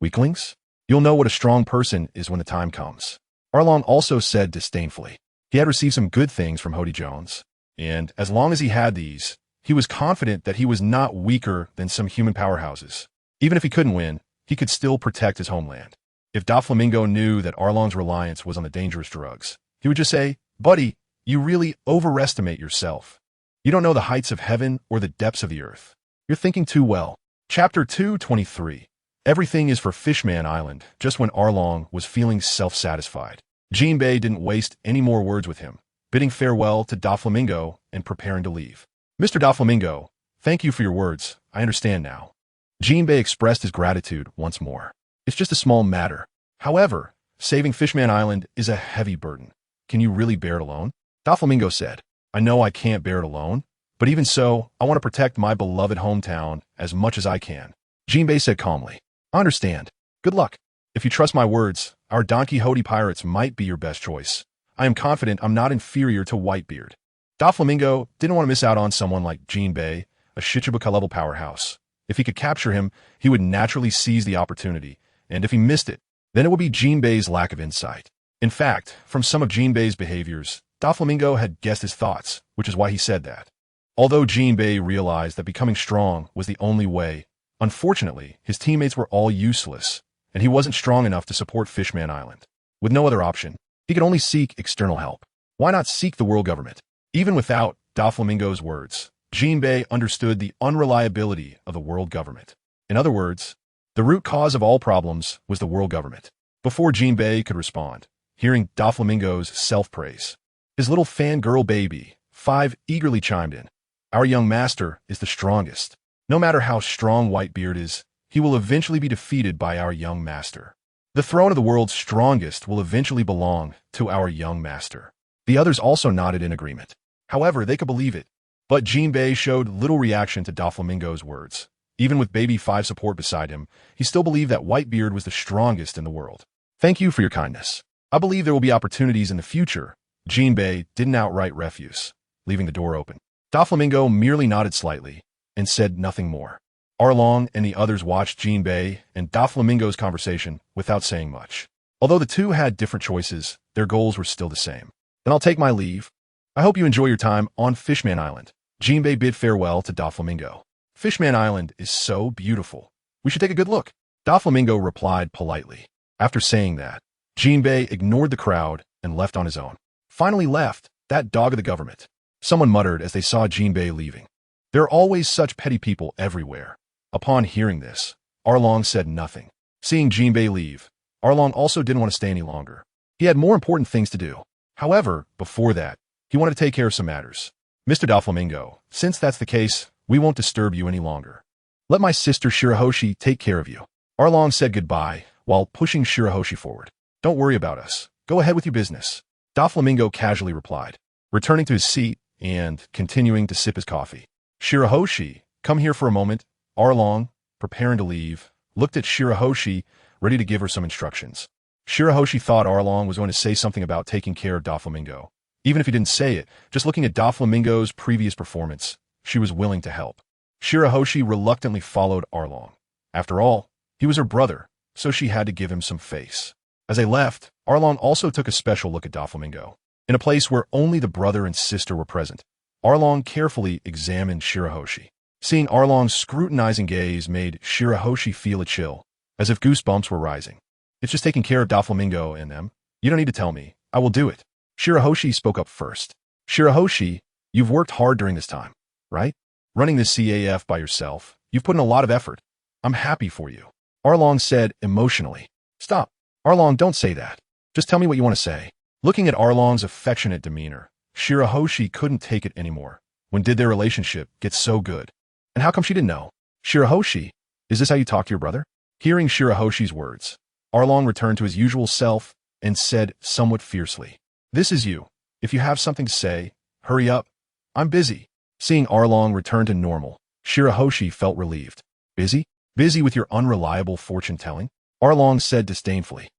Weaklings? You'll know what a strong person is when the time comes. Arlong also said disdainfully. He had received some good things from Hody Jones, and as long as he had these, he was confident that he was not weaker than some human powerhouses. Even if he couldn't win, he could still protect his homeland. If Doflamingo knew that Arlong's reliance was on the dangerous drugs, he would just say, Buddy, you really overestimate yourself. You don't know the heights of heaven or the depths of the earth. You're thinking too well. Chapter 223. Everything is for Fishman Island, just when Arlong was feeling self-satisfied. Jinbei didn't waste any more words with him, bidding farewell to Doflamingo and preparing to leave. Mr. Doflamingo, thank you for your words. I understand now. Jinbei expressed his gratitude once more. It's just a small matter. However, saving Fishman Island is a heavy burden. Can you really bear it alone? Doflamingo said, I know I can't bear it alone, but even so, I want to protect my beloved hometown as much as I can. Jinbei said calmly, I understand. Good luck. If you trust my words, our Donquixote pirates might be your best choice. I am confident I'm not inferior to Whitebeard. Doflamingo didn't want to miss out on someone like Jinbei, a Shichibuka-level powerhouse. If he could capture him, he would naturally seize the opportunity And if he missed it, then it would be Jinbei's lack of insight. In fact, from some of Jinbei's behaviors, Doflamingo had guessed his thoughts, which is why he said that. Although Jinbei realized that becoming strong was the only way, unfortunately, his teammates were all useless, and he wasn't strong enough to support Fishman Island. With no other option, he could only seek external help. Why not seek the world government? Even without Doflamingo's words, Jinbei understood the unreliability of the world government. In other words, the root cause of all problems was the world government. Before Jinbei could respond, hearing Doflamingo's self-praise, his little fangirl baby, 5, eagerly chimed in. Our young master is the strongest. No matter how strong Whitebeard is, he will eventually be defeated by our young master. The throne of the world's strongest will eventually belong to our young master. The others also nodded in agreement. However, they could believe it. But Jinbei showed little reaction to Doflamingo's words. Even with Baby 5 support beside him, he still believed that Whitebeard was the strongest in the world. Thank you for your kindness. I believe there will be opportunities in the future. Jinbei didn't outright refuse, leaving the door open. Doflamingo merely nodded slightly and said nothing more. Arlong and the others watched Jinbei and Doflamingo's conversation without saying much. Although the two had different choices, their goals were still the same. Then I'll take my leave. I hope you enjoy your time on Fishman Island. Jinbei bid farewell to Doflamingo. Fishman Island is so beautiful. We should take a good look. Doflamingo replied politely. After saying that, Jinbei ignored the crowd and left on his own. Finally left, that dog of the government. Someone muttered as they saw Jinbei leaving. There are always such petty people everywhere. Upon hearing this, Arlong said nothing. Seeing Jinbei leave, Arlong also didn't want to stay any longer. He had more important things to do. However, before that, he wanted to take care of some matters. Mr. Doflamingo, since that's the case, we won't disturb you any longer. Let my sister Shirahoshi take care of you. Arlong said goodbye while pushing Shirahoshi forward. Don't worry about us. Go ahead with your business. Doflamingo casually replied, returning to his seat and continuing to sip his coffee. Shirahoshi, come here for a moment. Arlong, preparing to leave, looked at Shirahoshi, ready to give her some instructions. Shirahoshi thought Arlong was going to say something about taking care of Doflamingo. Even if he didn't say it, just looking at Doflamingo's previous performance, she was willing to help. Shirahoshi reluctantly followed Arlong. After all, he was her brother, so she had to give him some face. As they left, Arlong also took a special look at Doflamingo. In a place where only the brother and sister were present, Arlong carefully examined Shirahoshi. Seeing Arlong's scrutinizing gaze made Shirahoshi feel a chill, as if goosebumps were rising. It's just taking care of Doflamingo and them. You don't need to tell me. I will do it. Shirahoshi spoke up first. Shirahoshi, you've worked hard during this time, right? Running this CAF by yourself, you've put in a lot of effort. I'm happy for you. Arlong said emotionally. Stop. Arlong, don't say that. Just tell me what you want to say. Looking at Arlong's affectionate demeanor, Shirahoshi couldn't take it anymore. When did their relationship get so good? And how come she didn't know? Shirahoshi, is this how you talk to your brother? Hearing Shirahoshi's words, Arlong returned to his usual self and said somewhat fiercely, this is you. If you have something to say, hurry up. I'm busy. Seeing Arlong return to normal, Shirahoshi felt relieved. Busy? Busy with your unreliable fortune-telling? Arlong said disdainfully.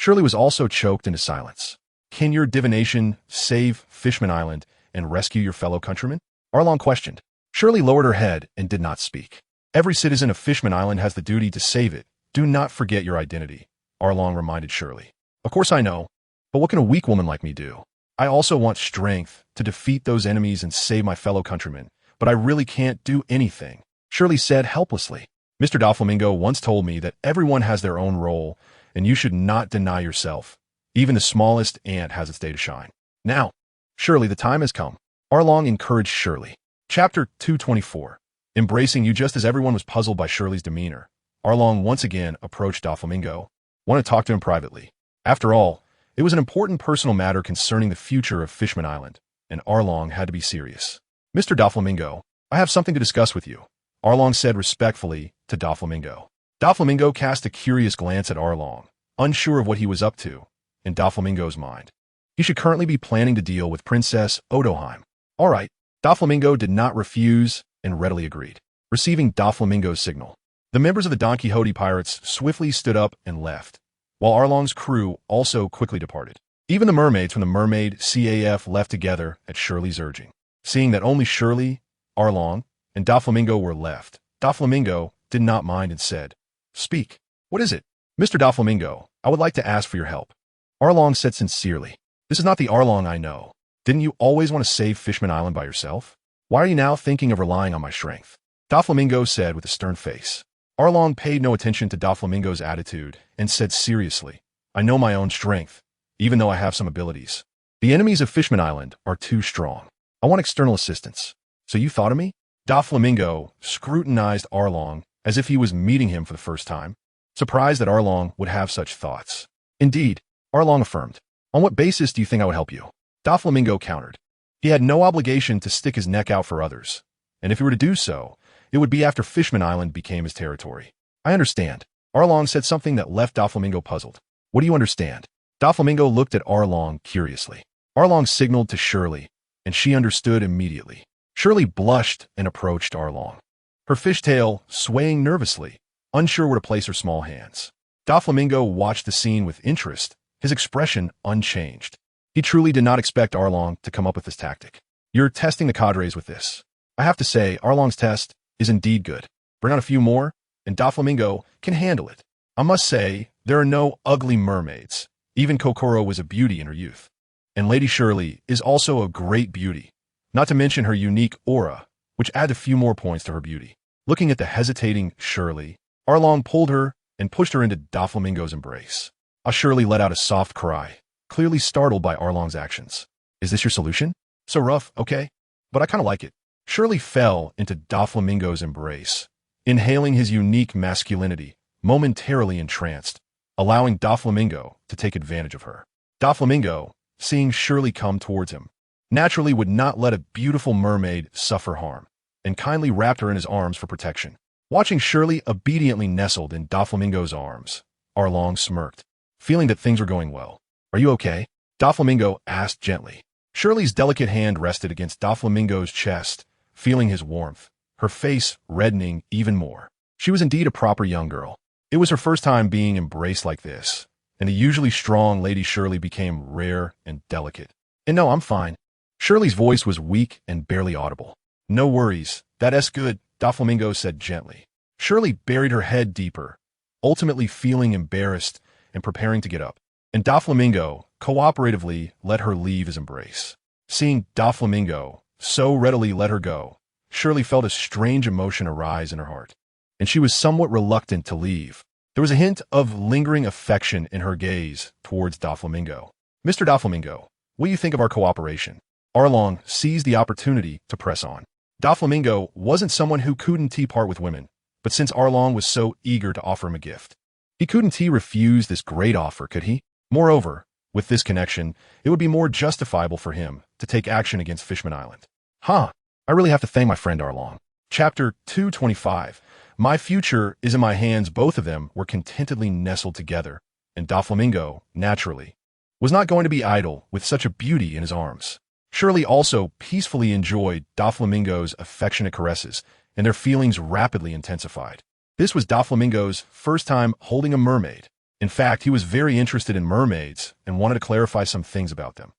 Shirley was also choked into silence. Can your divination save Fishman Island and rescue your fellow countrymen? Arlong questioned. Shirley lowered her head and did not speak. Every citizen of Fishman Island has the duty to save it. Do not forget your identity, Arlong reminded Shirley. Of course I know, but what can a weak woman like me do? I also want strength to defeat those enemies and save my fellow countrymen, but I really can't do anything, Shirley said helplessly. Mr. Doflamingo once told me that everyone has their own role, and you should not deny yourself. Even the smallest ant has its day to shine. Now, Shirley, the time has come. Arlong encouraged Shirley. Chapter 224. Embracing you. Just as everyone was puzzled by Shirley's demeanor, Arlong once again approached Doflamingo, wanted to talk to him privately. After all, it was an important personal matter concerning the future of Fishman Island, and Arlong had to be serious. Mr. Doflamingo, I have something to discuss with you, Arlong said respectfully to Doflamingo. Doflamingo cast a curious glance at Arlong, unsure of what he was up to. In Doflamingo's mind, he should currently be planning to deal with Princess Odoheim. All right. Doflamingo did not refuse and readily agreed. Receiving Doflamingo's signal, the members of the Donquixote pirates swiftly stood up and left, while Arlong's crew also quickly departed. Even the mermaids from the Mermaid CAF left together at Shirley's urging. Seeing that only Shirley, Arlong, and Doflamingo were left, Doflamingo did not mind and said, Speak. What is it? Mr. Doflamingo, I would like to ask for your help. Arlong said sincerely. This is not the Arlong I know. Didn't you always want to save Fishman Island by yourself? Why are you now thinking of relying on my strength? Doflamingo said with a stern face. Arlong paid no attention to Doflamingo's attitude and said seriously, I know my own strength, even though I have some abilities. The enemies of Fishman Island are too strong. I want external assistance. So you thought of me? Doflamingo scrutinized Arlong as if he was meeting him for the first time, surprised that Arlong would have such thoughts. Indeed, Arlong affirmed. On what basis do you think I would help you? Doflamingo countered. He had no obligation to stick his neck out for others, and if he were to do so, it would be after Fishman Island became his territory. I understand. Arlong said something that left Doflamingo puzzled. What do you understand? Doflamingo looked at Arlong curiously. Arlong signaled to Shirley, and she understood immediately. Shirley blushed and approached Arlong, her fishtail swaying nervously, unsure where to place her small hands. Doflamingo watched the scene with interest, his expression unchanged. He truly did not expect Arlong to come up with this tactic. You're testing the cadres with this. I have to say, Arlong's test is indeed good. Bring on a few more, and Doflamingo can handle it. I must say, there are no ugly mermaids. Even Kokoro was a beauty in her youth. And Lady Shirley is also a great beauty, not to mention her unique aura, which adds a few more points to her beauty. Looking at the hesitating Shirley, Arlong pulled her and pushed her into Doflamingo's embrace. Shirley let out a soft cry, clearly startled by Arlong's actions. Is this your solution? So rough, okay? But I kind of like it. Shirley fell into Doflamingo's embrace, inhaling his unique masculinity, momentarily entranced, allowing Doflamingo to take advantage of her. Doflamingo, seeing Shirley come towards him, naturally would not let a beautiful mermaid suffer harm, and kindly wrapped her in his arms for protection. Watching Shirley obediently nestled in Doflamingo's arms, Arlong smirked, feeling that things were going well. Are you okay? Doflamingo asked gently. Shirley's delicate hand rested against Doflamingo's chest, feeling his warmth, her face reddening even more. She was indeed a proper young girl. It was her first time being embraced like this, and the usually strong Lady Shirley became rare and delicate. And no, I'm fine. Shirley's voice was weak and barely audible. No worries, that's good, Doflamingo said gently. Shirley buried her head deeper, ultimately feeling embarrassed and preparing to get up. And Doflamingo cooperatively let her leave his embrace. Seeing Doflamingo so readily let her go, Shirley felt a strange emotion arise in her heart, and she was somewhat reluctant to leave. There was a hint of lingering affection in her gaze towards Doflamingo. Mr. Doflamingo, what do you think of our cooperation? Arlong seized the opportunity to press on. Doflamingo wasn't someone who couldn't part with women, but since Arlong was so eager to offer him a gift, he couldn't refuse this great offer, could he? Moreover, with this connection, it would be more justifiable for him to take action against Fishman Island. I really have to thank my friend Arlong. Chapter 225. My future is in my hands. Both of them were contentedly nestled together, and Doflamingo, naturally, was not going to be idle with such a beauty in his arms. Shirley also peacefully enjoyed Doflamingo's affectionate caresses, and their feelings rapidly intensified. This was Doflamingo's first time holding a mermaid. In fact, he was very interested in mermaids and wanted to clarify some things about them.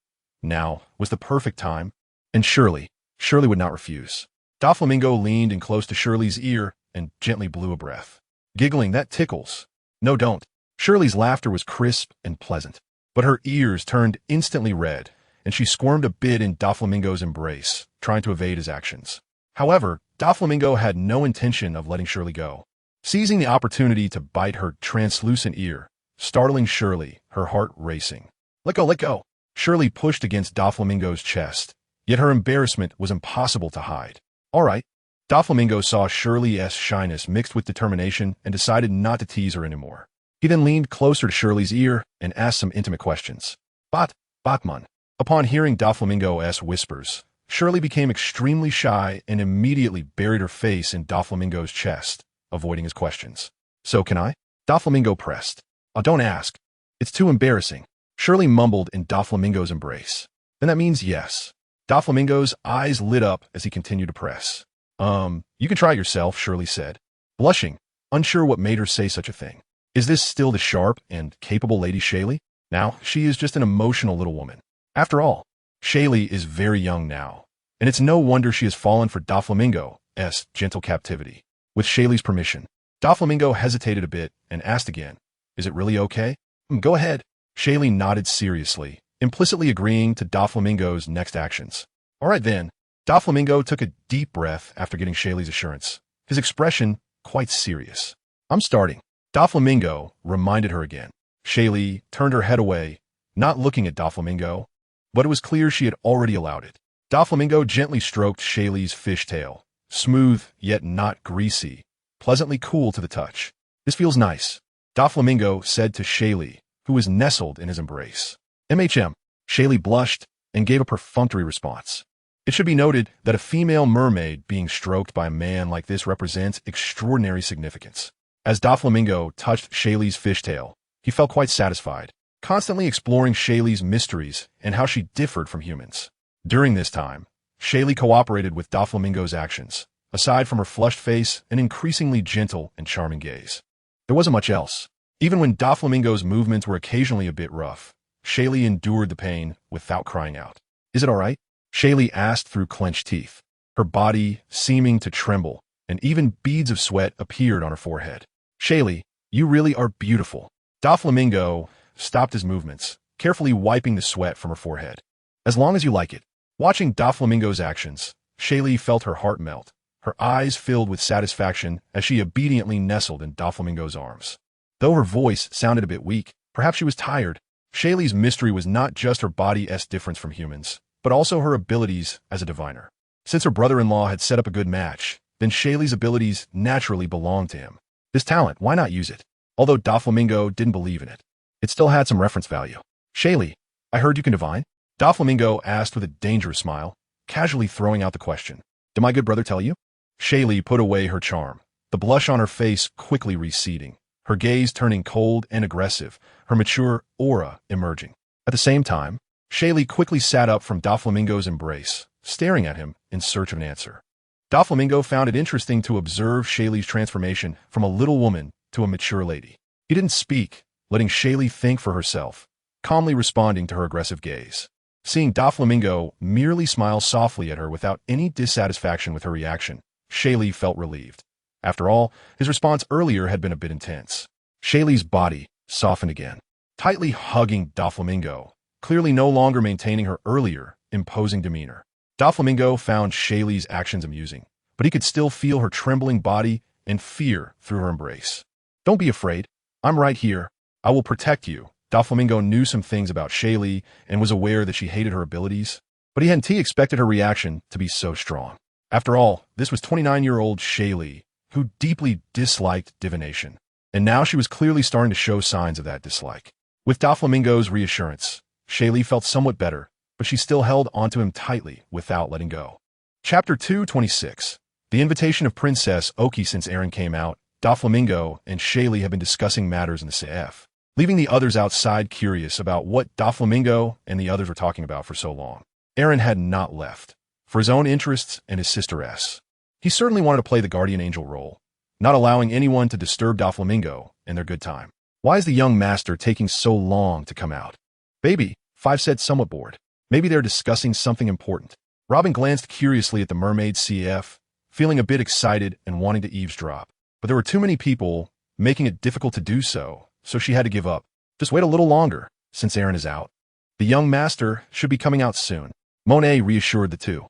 Now was the perfect time, and Shirley would not refuse. Doflamingo leaned in close to Shirley's ear and gently blew a breath. Giggling, that tickles. No, don't. Shirley's laughter was crisp and pleasant, but her ears turned instantly red, and she squirmed a bit in Doflamingo's embrace, trying to evade his actions. However, Doflamingo had no intention of letting Shirley go. Seizing the opportunity to bite her translucent ear, startling Shirley, her heart racing. Let go, let go. Shirley pushed against Doflamingo's chest, yet her embarrassment was impossible to hide. All right. Doflamingo saw Shirley's shyness mixed with determination and decided not to tease her anymore. He then leaned closer to Shirley's ear and asked some intimate questions. Batman. Upon hearing Doflamingo's whispers, Shirley became extremely shy and immediately buried her face in Doflamingo's chest, avoiding his questions. So can I? Doflamingo pressed. Oh, don't ask. It's too embarrassing. Shirley mumbled in Doflamingo's embrace. Then that means yes. Doflamingo's eyes lit up as he continued to press. You can try it yourself, Shirley said, blushing, unsure what made her say such a thing. Is this still the sharp and capable Lady Shaylee? Now, she is just an emotional little woman. After all, Shaylee is very young now, and it's no wonder she has fallen for Doflamingo's gentle captivity. With Shaylee's permission, Doflamingo hesitated a bit and asked again, Is it really okay? Go ahead. Shaylee nodded seriously, implicitly agreeing to Doflamingo's next actions. All right then. Doflamingo took a deep breath after getting Shaylee's assurance, his expression quite serious. I'm starting. Doflamingo reminded her again. Shaylee turned her head away, not looking at Doflamingo, but it was clear she had already allowed it. Doflamingo gently stroked Shaylee's fishtail, smooth yet not greasy, pleasantly cool to the touch. This feels nice, Doflamingo said to Shaylee, who was nestled in his embrace. MHM. Shaylee blushed and gave a perfunctory response. It should be noted that a female mermaid being stroked by a man like this represents extraordinary significance. As Doflamingo touched Shaylee's fishtail, he felt quite satisfied, constantly exploring Shaylee's mysteries and how she differed from humans. During this time, Shaylee cooperated with Doflamingo's actions, aside from her flushed face and increasingly gentle and charming gaze. There wasn't much else. Even when Doflamingo's movements were occasionally a bit rough, Shaylee endured the pain without crying out. Is it all right? Shaylee asked through clenched teeth, her body seeming to tremble, and even beads of sweat appeared on her forehead. Shaylee, you really are beautiful. Doflamingo stopped his movements, carefully wiping the sweat from her forehead. As long as you like it. Watching Doflamingo's actions, Shaylee felt her heart melt, her eyes filled with satisfaction as she obediently nestled in Doflamingo's arms. Though her voice sounded a bit weak, perhaps she was tired, Shaylee's mystery was not just her body's difference from humans, but also her abilities as a diviner. Since her brother-in-law had set up a good match, then Shaylee's abilities naturally belonged to him. This talent, why not use it? Although Doflamingo didn't believe in it, it still had some reference value. Shaylee, I heard you can divine? Doflamingo asked with a dangerous smile, casually throwing out the question. Did my good brother tell you? Shaylee put away her charm, the blush on her face quickly receding, her gaze turning cold and aggressive, her mature aura emerging. At the same time, Shaylee quickly sat up from Doflamingo's embrace, staring at him in search of an answer. Doflamingo found it interesting to observe Shaylee's transformation from a little woman to a mature lady. He didn't speak, letting Shaylee think for herself, calmly responding to her aggressive gaze. Seeing Doflamingo merely smile softly at her without any dissatisfaction with her reaction, Shaylee felt relieved. After all, his response earlier had been a bit intense. Shaylee's body softened again, tightly hugging Doflamingo, clearly no longer maintaining her earlier, imposing demeanor. Doflamingo found Shaylee's actions amusing, but he could still feel her trembling body and fear through her embrace. Don't be afraid. I'm right here. I will protect you. Doflamingo knew some things about Shaylee and was aware that she hated her abilities, but he hadn't expected her reaction to be so strong. After all, this was 29-year-old Shaylee, who deeply disliked divination, and now she was clearly starting to show signs of that dislike. With Doflamingo's reassurance, Shaylee felt somewhat better, but she still held onto him tightly without letting go. Chapter 226. The invitation of Princess Oki. Since Aaron came out, Doflamingo and Shaylee have been discussing matters in the CF, leaving the others outside curious about what Doflamingo and the others were talking about for so long. Aaron had not left, for his own interests and his sister's. He certainly wanted to play the guardian angel role, not allowing anyone to disturb Doflamingo and their good time. Why is the young master taking so long to come out? Baby, Five said, somewhat bored. Maybe they're discussing something important. Robin glanced curiously at the mermaid CF, feeling a bit excited and wanting to eavesdrop. But there were too many people, making it difficult to do so, so she had to give up. Just wait a little longer, since Aaron is out. The young master should be coming out soon. Monet reassured the two.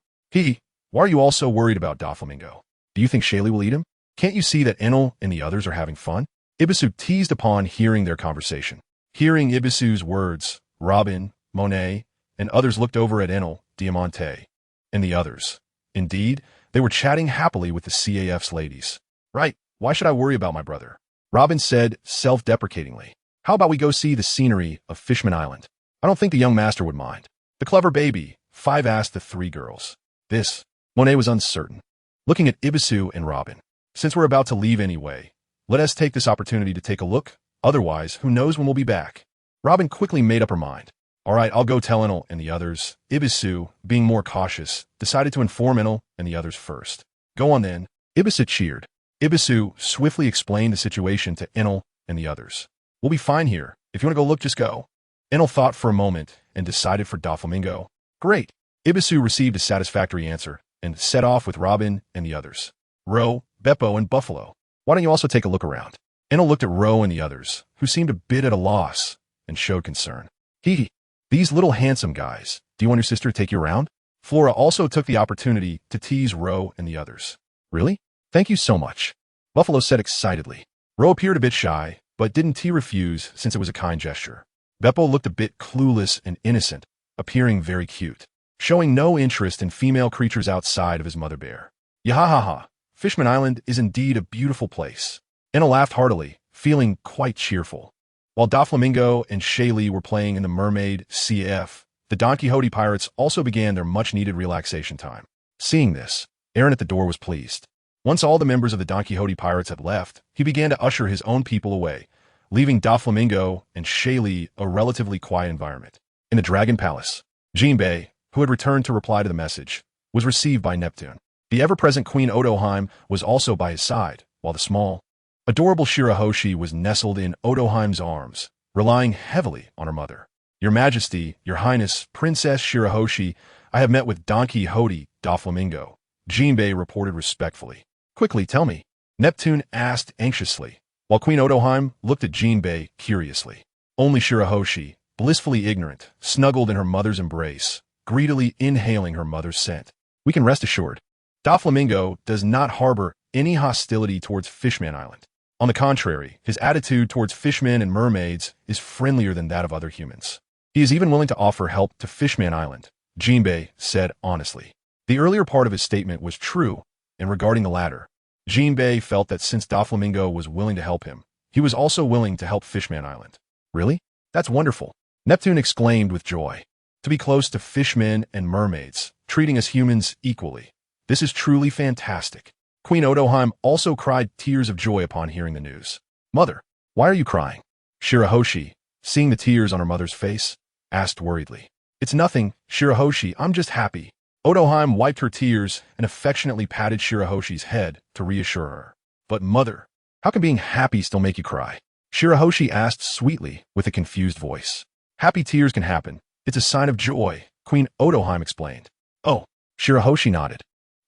Why are you all so worried about Doflamingo? Do you think Shaylee will eat him? Can't you see that Enel and the others are having fun? Ibisu teased upon hearing their conversation. Hearing Ibisu's words, Robin, Monet, and others looked over at Enel, Diamante, and the others. Indeed, they were chatting happily with the CAF's ladies. Right, why should I worry about my brother? Robin said self-deprecatingly. How about we go see the scenery of Fishman Island? I don't think the young master would mind. The clever baby, Five asked the three girls. This, Monet was uncertain. Looking at Ibisu and Robin. Since we're about to leave anyway, let us take this opportunity to take a look. Otherwise, who knows when we'll be back? Robin quickly made up her mind. All right, I'll go tell Enel and the others. Ibisu, being more cautious, decided to inform Enel and the others first. Go on then. Ibisu cheered. Ibisu swiftly explained the situation to Enel and the others. We'll be fine here. If you want to go look, just go. Enel thought for a moment and decided for Doflamingo. Great. Ibisu received a satisfactory answer and set off with Robin and the others. Ro, Beppo, and Buffalo. Why don't you also take a look around? Anna looked at Ro and the others, who seemed a bit at a loss, and showed concern. Hee, these little handsome guys, do you want your sister to take you around? Flora also took the opportunity to tease Ro and the others. Really? Thank you so much, Buffalo said excitedly. Ro appeared a bit shy, but didn't refuse since it was a kind gesture. Beppo looked a bit clueless and innocent, appearing very cute, showing no interest in female creatures outside of his mother bear. Yahahaha, Fishman Island is indeed a beautiful place. Anna laughed heartily, feeling quite cheerful. While Doflamingo and Shaylee were playing in the Mermaid CF, the Donquixote pirates also began their much-needed relaxation time. Seeing this, Aaron at the door was pleased. Once all the members of the Donquixote pirates had left, he began to usher his own people away, leaving Doflamingo and Shaylee a relatively quiet environment. In the Dragon Palace, Jinbei, who had returned to reply to the message, was received by Neptune. The ever-present Queen Odoheim was also by his side, while the small, adorable Shirahoshi was nestled in Odoheim's arms, relying heavily on her mother. Your Majesty, Your Highness, Princess Shirahoshi, I have met with Donquixote Doflamingo, Jinbei reported respectfully. Quickly, tell me, Neptune asked anxiously, while Queen Odoheim looked at Jinbei curiously. Only Shirahoshi, blissfully ignorant, snuggled in her mother's embrace, greedily inhaling her mother's scent. We can rest assured, Doflamingo does not harbor any hostility towards Fishman Island. On the contrary, his attitude towards fishmen and mermaids is friendlier than that of other humans. He is even willing to offer help to Fishman Island, Jinbei said honestly. The earlier part of his statement was true, and regarding the latter, Jinbei felt that since Doflamingo was willing to help him, he was also willing to help Fishman Island. Really? That's wonderful, Neptune exclaimed with joy. To be close to fishmen and mermaids, treating us humans equally. This is truly fantastic. Queen Odoheim also cried tears of joy upon hearing the news. Mother, why are you crying? Shirahoshi, seeing the tears on her mother's face, asked worriedly. It's nothing, Shirahoshi, I'm just happy. Odoheim wiped her tears and affectionately patted Shirahoshi's head to reassure her. But mother, how can being happy still make you cry? Shirahoshi asked sweetly with a confused voice. Happy tears can happen. It's a sign of joy, Queen Odoheim explained. Oh, Shirahoshi nodded,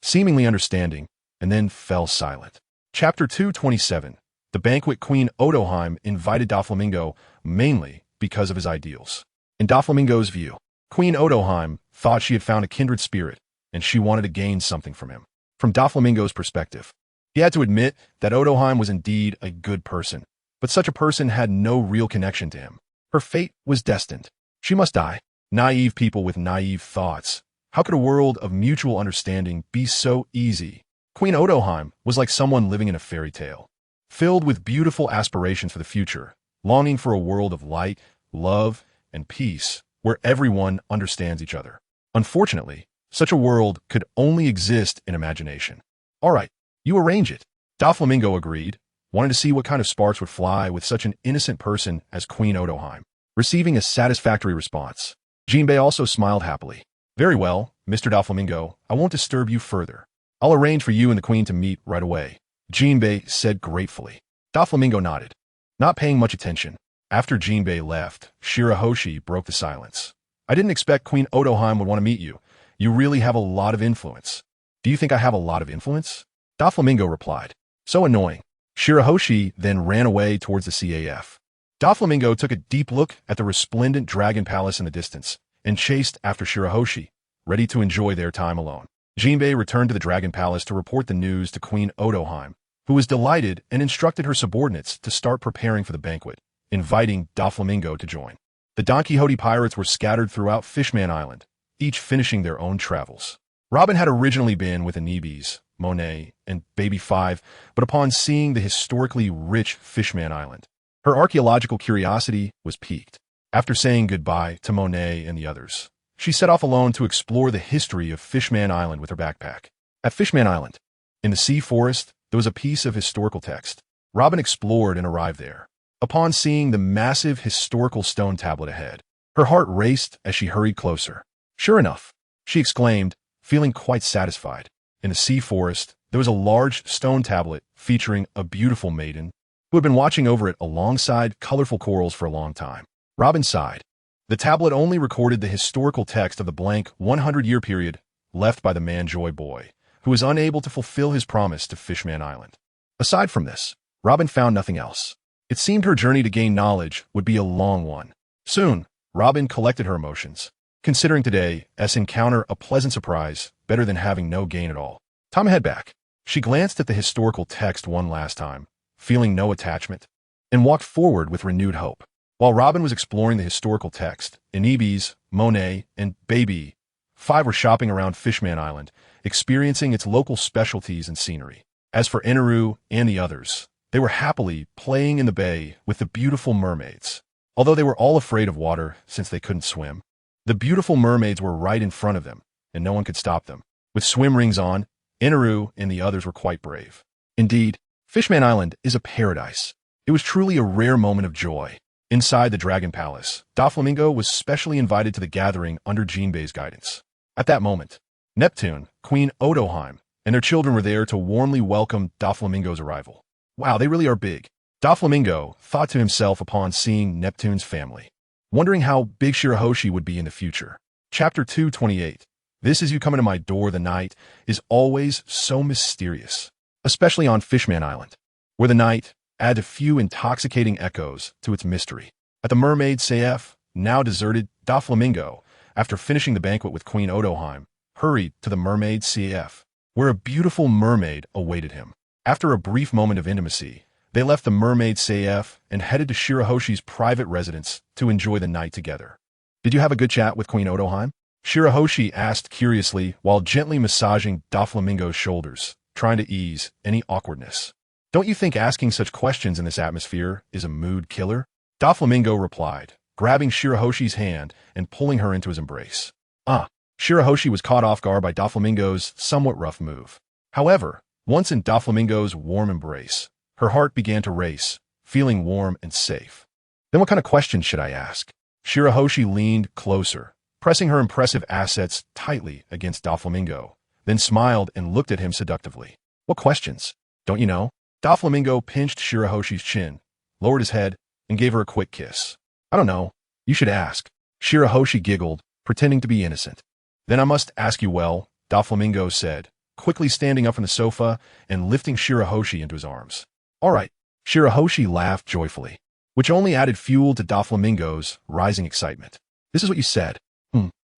seemingly understanding, and then fell silent. Chapter 227. The banquet. Queen Odoheim invited Doflamingo mainly because of his ideals. In Doflamingo's view, Queen Odoheim thought she had found a kindred spirit, and she wanted to gain something from him. From Doflamingo's perspective, he had to admit that Odoheim was indeed a good person, but such a person had no real connection to him. Her fate was destined. She must die. Naive people with naive thoughts. How could a world of mutual understanding be so easy? Queen Odoheim was like someone living in a fairy tale, filled with beautiful aspirations for the future, longing for a world of light, love, and peace, where everyone understands each other. Unfortunately, such a world could only exist in imagination. All right, you arrange it. Doflamingo agreed, wanting to see what kind of sparks would fly with such an innocent person as Queen Odoheim. Receiving a satisfactory response, Jinbei also smiled happily. Very well, Mr. Doflamingo, I won't disturb you further. I'll arrange for you and the Queen to meet right away, Jinbei said gratefully. Doflamingo nodded, not paying much attention. After Jinbei left, Shirahoshi broke the silence. I didn't expect Queen Odoheim would want to meet you. You really have a lot of influence. Do you think I have a lot of influence? Doflamingo replied. So annoying. Shirahoshi then ran away towards the CAF. Doflamingo took a deep look at the resplendent dragon palace in the distance and chased after Shirahoshi, ready to enjoy their time alone. Jinbei returned to the dragon palace to report the news to Queen Odoheim, who was delighted and instructed her subordinates to start preparing for the banquet, inviting Doflamingo to join. The Donquixote pirates were scattered throughout Fishman Island, each finishing their own travels. Robin had originally been with Anibis, Monet, and Baby 5, but upon seeing the historically rich Fishman Island, her archaeological curiosity was piqued. After saying goodbye to Monet and the others, she set off alone to explore the history of Fishman Island with her backpack. At Fishman Island, in the sea forest, there was a piece of historical text. Robin explored and arrived there. Upon seeing the massive historical stone tablet ahead, her heart raced as she hurried closer. Sure enough, she exclaimed, feeling quite satisfied. In the sea forest, there was a large stone tablet featuring a beautiful maiden who had been watching over it alongside colorful corals for a long time. Robin sighed. The tablet only recorded the historical text of the blank 100-year period left by the man Joy Boy, who was unable to fulfill his promise to Fishman Island. Aside from this, Robin found nothing else. It seemed her journey to gain knowledge would be a long one. Soon, Robin collected her emotions, considering today's encounter a pleasant surprise, better than having no gain at all. Time to head back. She glanced at the historical text one last time, feeling no attachment, and walked forward with renewed hope. While Robin was exploring the historical text, Embodies, Monet, and Baby, 5 were shopping around Fishman Island, experiencing its local specialties and scenery. As for Inaru and the others, they were happily playing in the bay with the beautiful mermaids. Although they were all afraid of water since they couldn't swim, the beautiful mermaids were right in front of them, and no one could stop them. With swim rings on, Inaru and the others were quite brave. Indeed, Fishman Island is a paradise. It was truly a rare moment of joy. Inside the Dragon Palace, Doflamingo was specially invited to the gathering under Jinbei's guidance. At that moment, Neptune, Queen Odoheim, and their children were there to warmly welcome Doflamingo's arrival. Wow, they really are big. Doflamingo thought to himself upon seeing Neptune's family, wondering how big Shirahoshi would be in the future. Chapter 228. This is you coming to my door. The night is always so mysterious, especially on Fishman Island, where the night add a few intoxicating echoes to its mystery. At the Mermaid CF, now deserted, Doflamingo, after finishing the banquet with Queen Odoheim, hurried to the Mermaid CF, where a beautiful mermaid awaited him. After a brief moment of intimacy, they left the Mermaid CF and headed to Shirahoshi's private residence to enjoy the night together. Did you have a good chat with Queen Odoheim? Shirahoshi asked curiously while gently massaging Doflamingo's shoulders, trying to ease any awkwardness. Don't you think asking such questions in this atmosphere is a mood killer? Doflamingo replied, grabbing Shirahoshi's hand and pulling her into his embrace. Shirahoshi was caught off guard by Doflamingo's somewhat rough move. However, once in Doflamingo's warm embrace, her heart began to race, feeling warm and safe. Then what kind of questions should I ask? Shirahoshi leaned closer, pressing her impressive assets tightly against Doflamingo, then smiled and looked at him seductively. What questions? Don't you know? Doflamingo pinched Shirahoshi's chin, lowered his head, and gave her a quick kiss. I don't know. You should ask. Shirahoshi giggled, pretending to be innocent. Then I must ask you well, Doflamingo said, quickly standing up from the sofa and lifting Shirahoshi into his arms. All right. Shirahoshi laughed joyfully, which only added fuel to Doflamingo's rising excitement. This is what you said.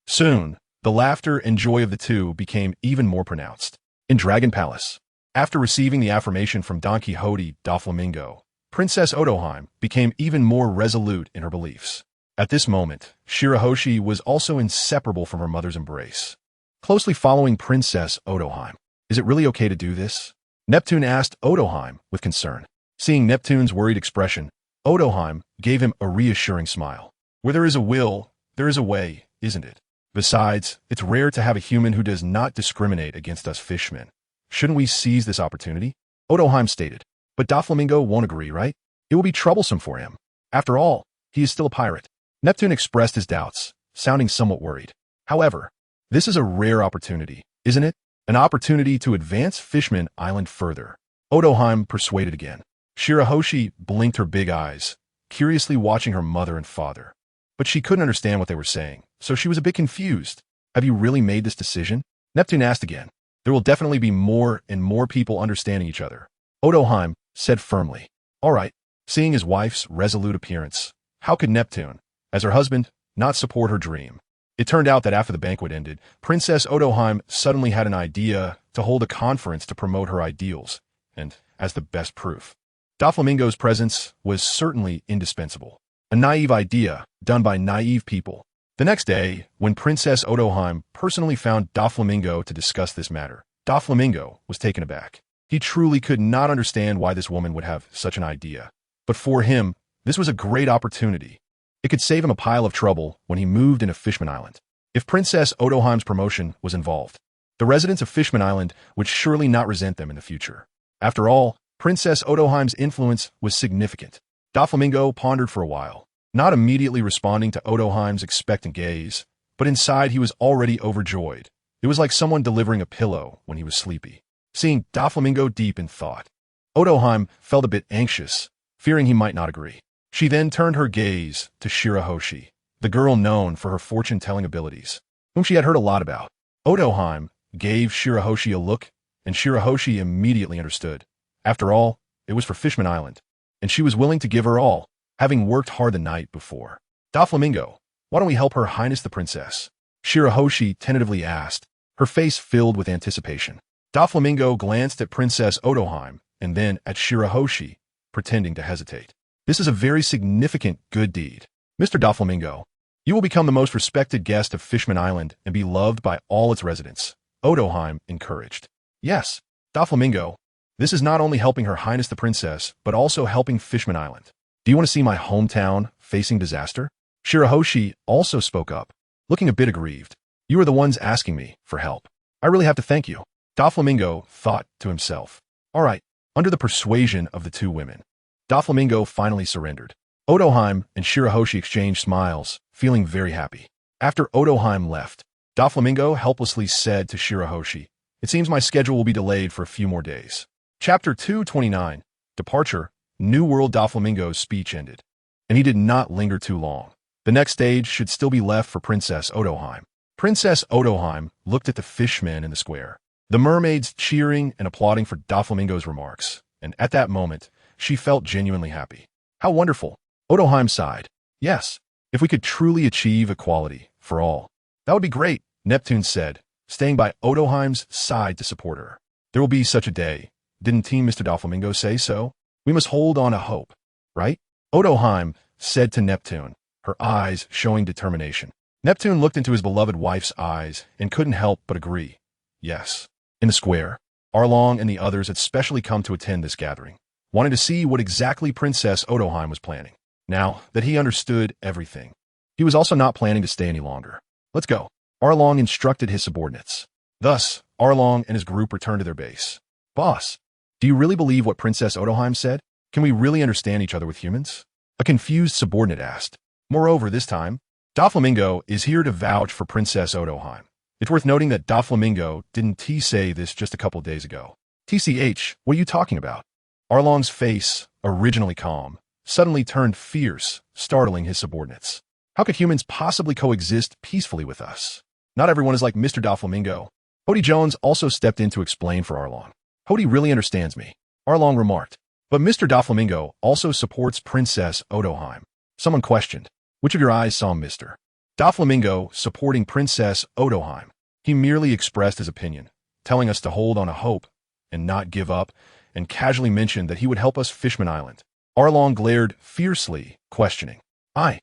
Soon, the laughter and joy of the two became even more pronounced. In Dragon Palace, after receiving the affirmation from Donquixote Doflamingo, Princess Odoheim became even more resolute in her beliefs. At this moment, Shirahoshi was also inseparable from her mother's embrace, closely following Princess Odoheim. Is it really okay to do this? Neptune asked Odoheim with concern. Seeing Neptune's worried expression, Odoheim gave him a reassuring smile. Where there is a will, there is a way, isn't it? Besides, it's rare to have a human who does not discriminate against us fishmen. Shouldn't we seize this opportunity? Odoheim stated. But Doflamingo won't agree, right? It will be troublesome for him. After all, he is still a pirate. Neptune expressed his doubts, sounding somewhat worried. However, this is a rare opportunity, isn't it? An opportunity to advance Fishman Island further. Odoheim persuaded again. Shirahoshi blinked her big eyes, curiously watching her mother and father. But she couldn't understand what they were saying, so she was a bit confused. Have you really made this decision? Neptune asked again. There will definitely be more and more people understanding each other. Odoheim said firmly. All right. Seeing his wife's resolute appearance, how could Neptune, as her husband, not support her dream? It turned out that after the banquet ended, Princess Odoheim suddenly had an idea to hold a conference to promote her ideals, and, as the best proof, Doflamingo's presence was certainly indispensable. A naive idea done by naive people. The next day, when Princess Odoheim personally found Doflamingo to discuss this matter, Doflamingo was taken aback. He truly could not understand why this woman would have such an idea. But for him, this was a great opportunity. It could save him a pile of trouble when he moved into Fishman Island. If Princess Odoheim's promotion was involved, the residents of Fishman Island would surely not resent them in the future. After all, Princess Odoheim's influence was significant. Doflamingo pondered for a while, not immediately responding to Odoheim's expectant gaze, but inside he was already overjoyed. It was like someone delivering a pillow when he was sleepy. Seeing Doflamingo deep in thought, Odoheim felt a bit anxious, fearing he might not agree. She then turned her gaze to Shirahoshi, the girl known for her fortune-telling abilities, whom she had heard a lot about. Odoheim gave Shirahoshi a look, and Shirahoshi immediately understood. After all, it was for Fishman Island, and she was willing to give her all, having worked hard the night before. Doflamingo, why don't we help Her Highness the Princess? Shirahoshi tentatively asked, her face filled with anticipation. Doflamingo glanced at Princess Otoheim and then at Shirahoshi, pretending to hesitate. This is a very significant good deed. Mr. Doflamingo, you will become the most respected guest of Fishman Island and be loved by all its residents, Otoheim encouraged. Yes, Doflamingo, this is not only helping Her Highness the Princess, but also helping Fishman Island. Do you want to see my hometown facing disaster? Shirahoshi also spoke up, looking a bit aggrieved. You are the ones asking me for help. I really have to thank you. Doflamingo thought to himself. All right, under the persuasion of the two women, Doflamingo finally surrendered. Otoheim and Shirahoshi exchanged smiles, feeling very happy. After Otoheim left, Doflamingo helplessly said to Shirahoshi, "It seems my schedule will be delayed for a few more days." Chapter 229, Departure. New World. Doflamingo's speech ended, and he did not linger too long. The next stage should still be left for Princess Otoheim. Princess Otoheim looked at the fishmen in the square, the mermaids cheering and applauding for Doflamingo's remarks, and at that moment, she felt genuinely happy. How wonderful! Otoheim sighed. Yes, if we could truly achieve equality for all, that would be great, Neptune said, staying by Otoheim's side to support her. There will be such a day. Didn't Team Mr. Doflamingo say so? We must hold on to hope, right? Otoheim said to Neptune, her eyes showing determination. Neptune looked into his beloved wife's eyes and couldn't help but agree. Yes. In the square, Arlong and the others had specially come to attend this gathering, wanting to see what exactly Princess Otoheim was planning. Now that he understood everything, he was also not planning to stay any longer. Let's go. Arlong instructed his subordinates. Thus, Arlong and his group returned to their base. Boss, do you really believe what Princess Otoheim said? Can we really understand each other with humans? A confused subordinate asked. Moreover, this time, Doflamingo is here to vouch for Princess Otoheim. It's worth noting that Doflamingo didn't say this just a couple days ago. TCH, what are you talking about? Arlong's face, originally calm, suddenly turned fierce, startling his subordinates. How could humans possibly coexist peacefully with us? Not everyone is like Mr. Doflamingo. Hody Jones also stepped in to explain for Arlong. Hody really understands me, Arlong remarked. But Mr. Doflamingo also supports Princess Otoheim. Someone questioned, which of your eyes saw Mr. Doflamingo supporting Princess Otoheim? He merely expressed his opinion, telling us to hold on to hope and not give up, and casually mentioned that he would help us Fishman Island. Arlong glared fiercely, questioning. I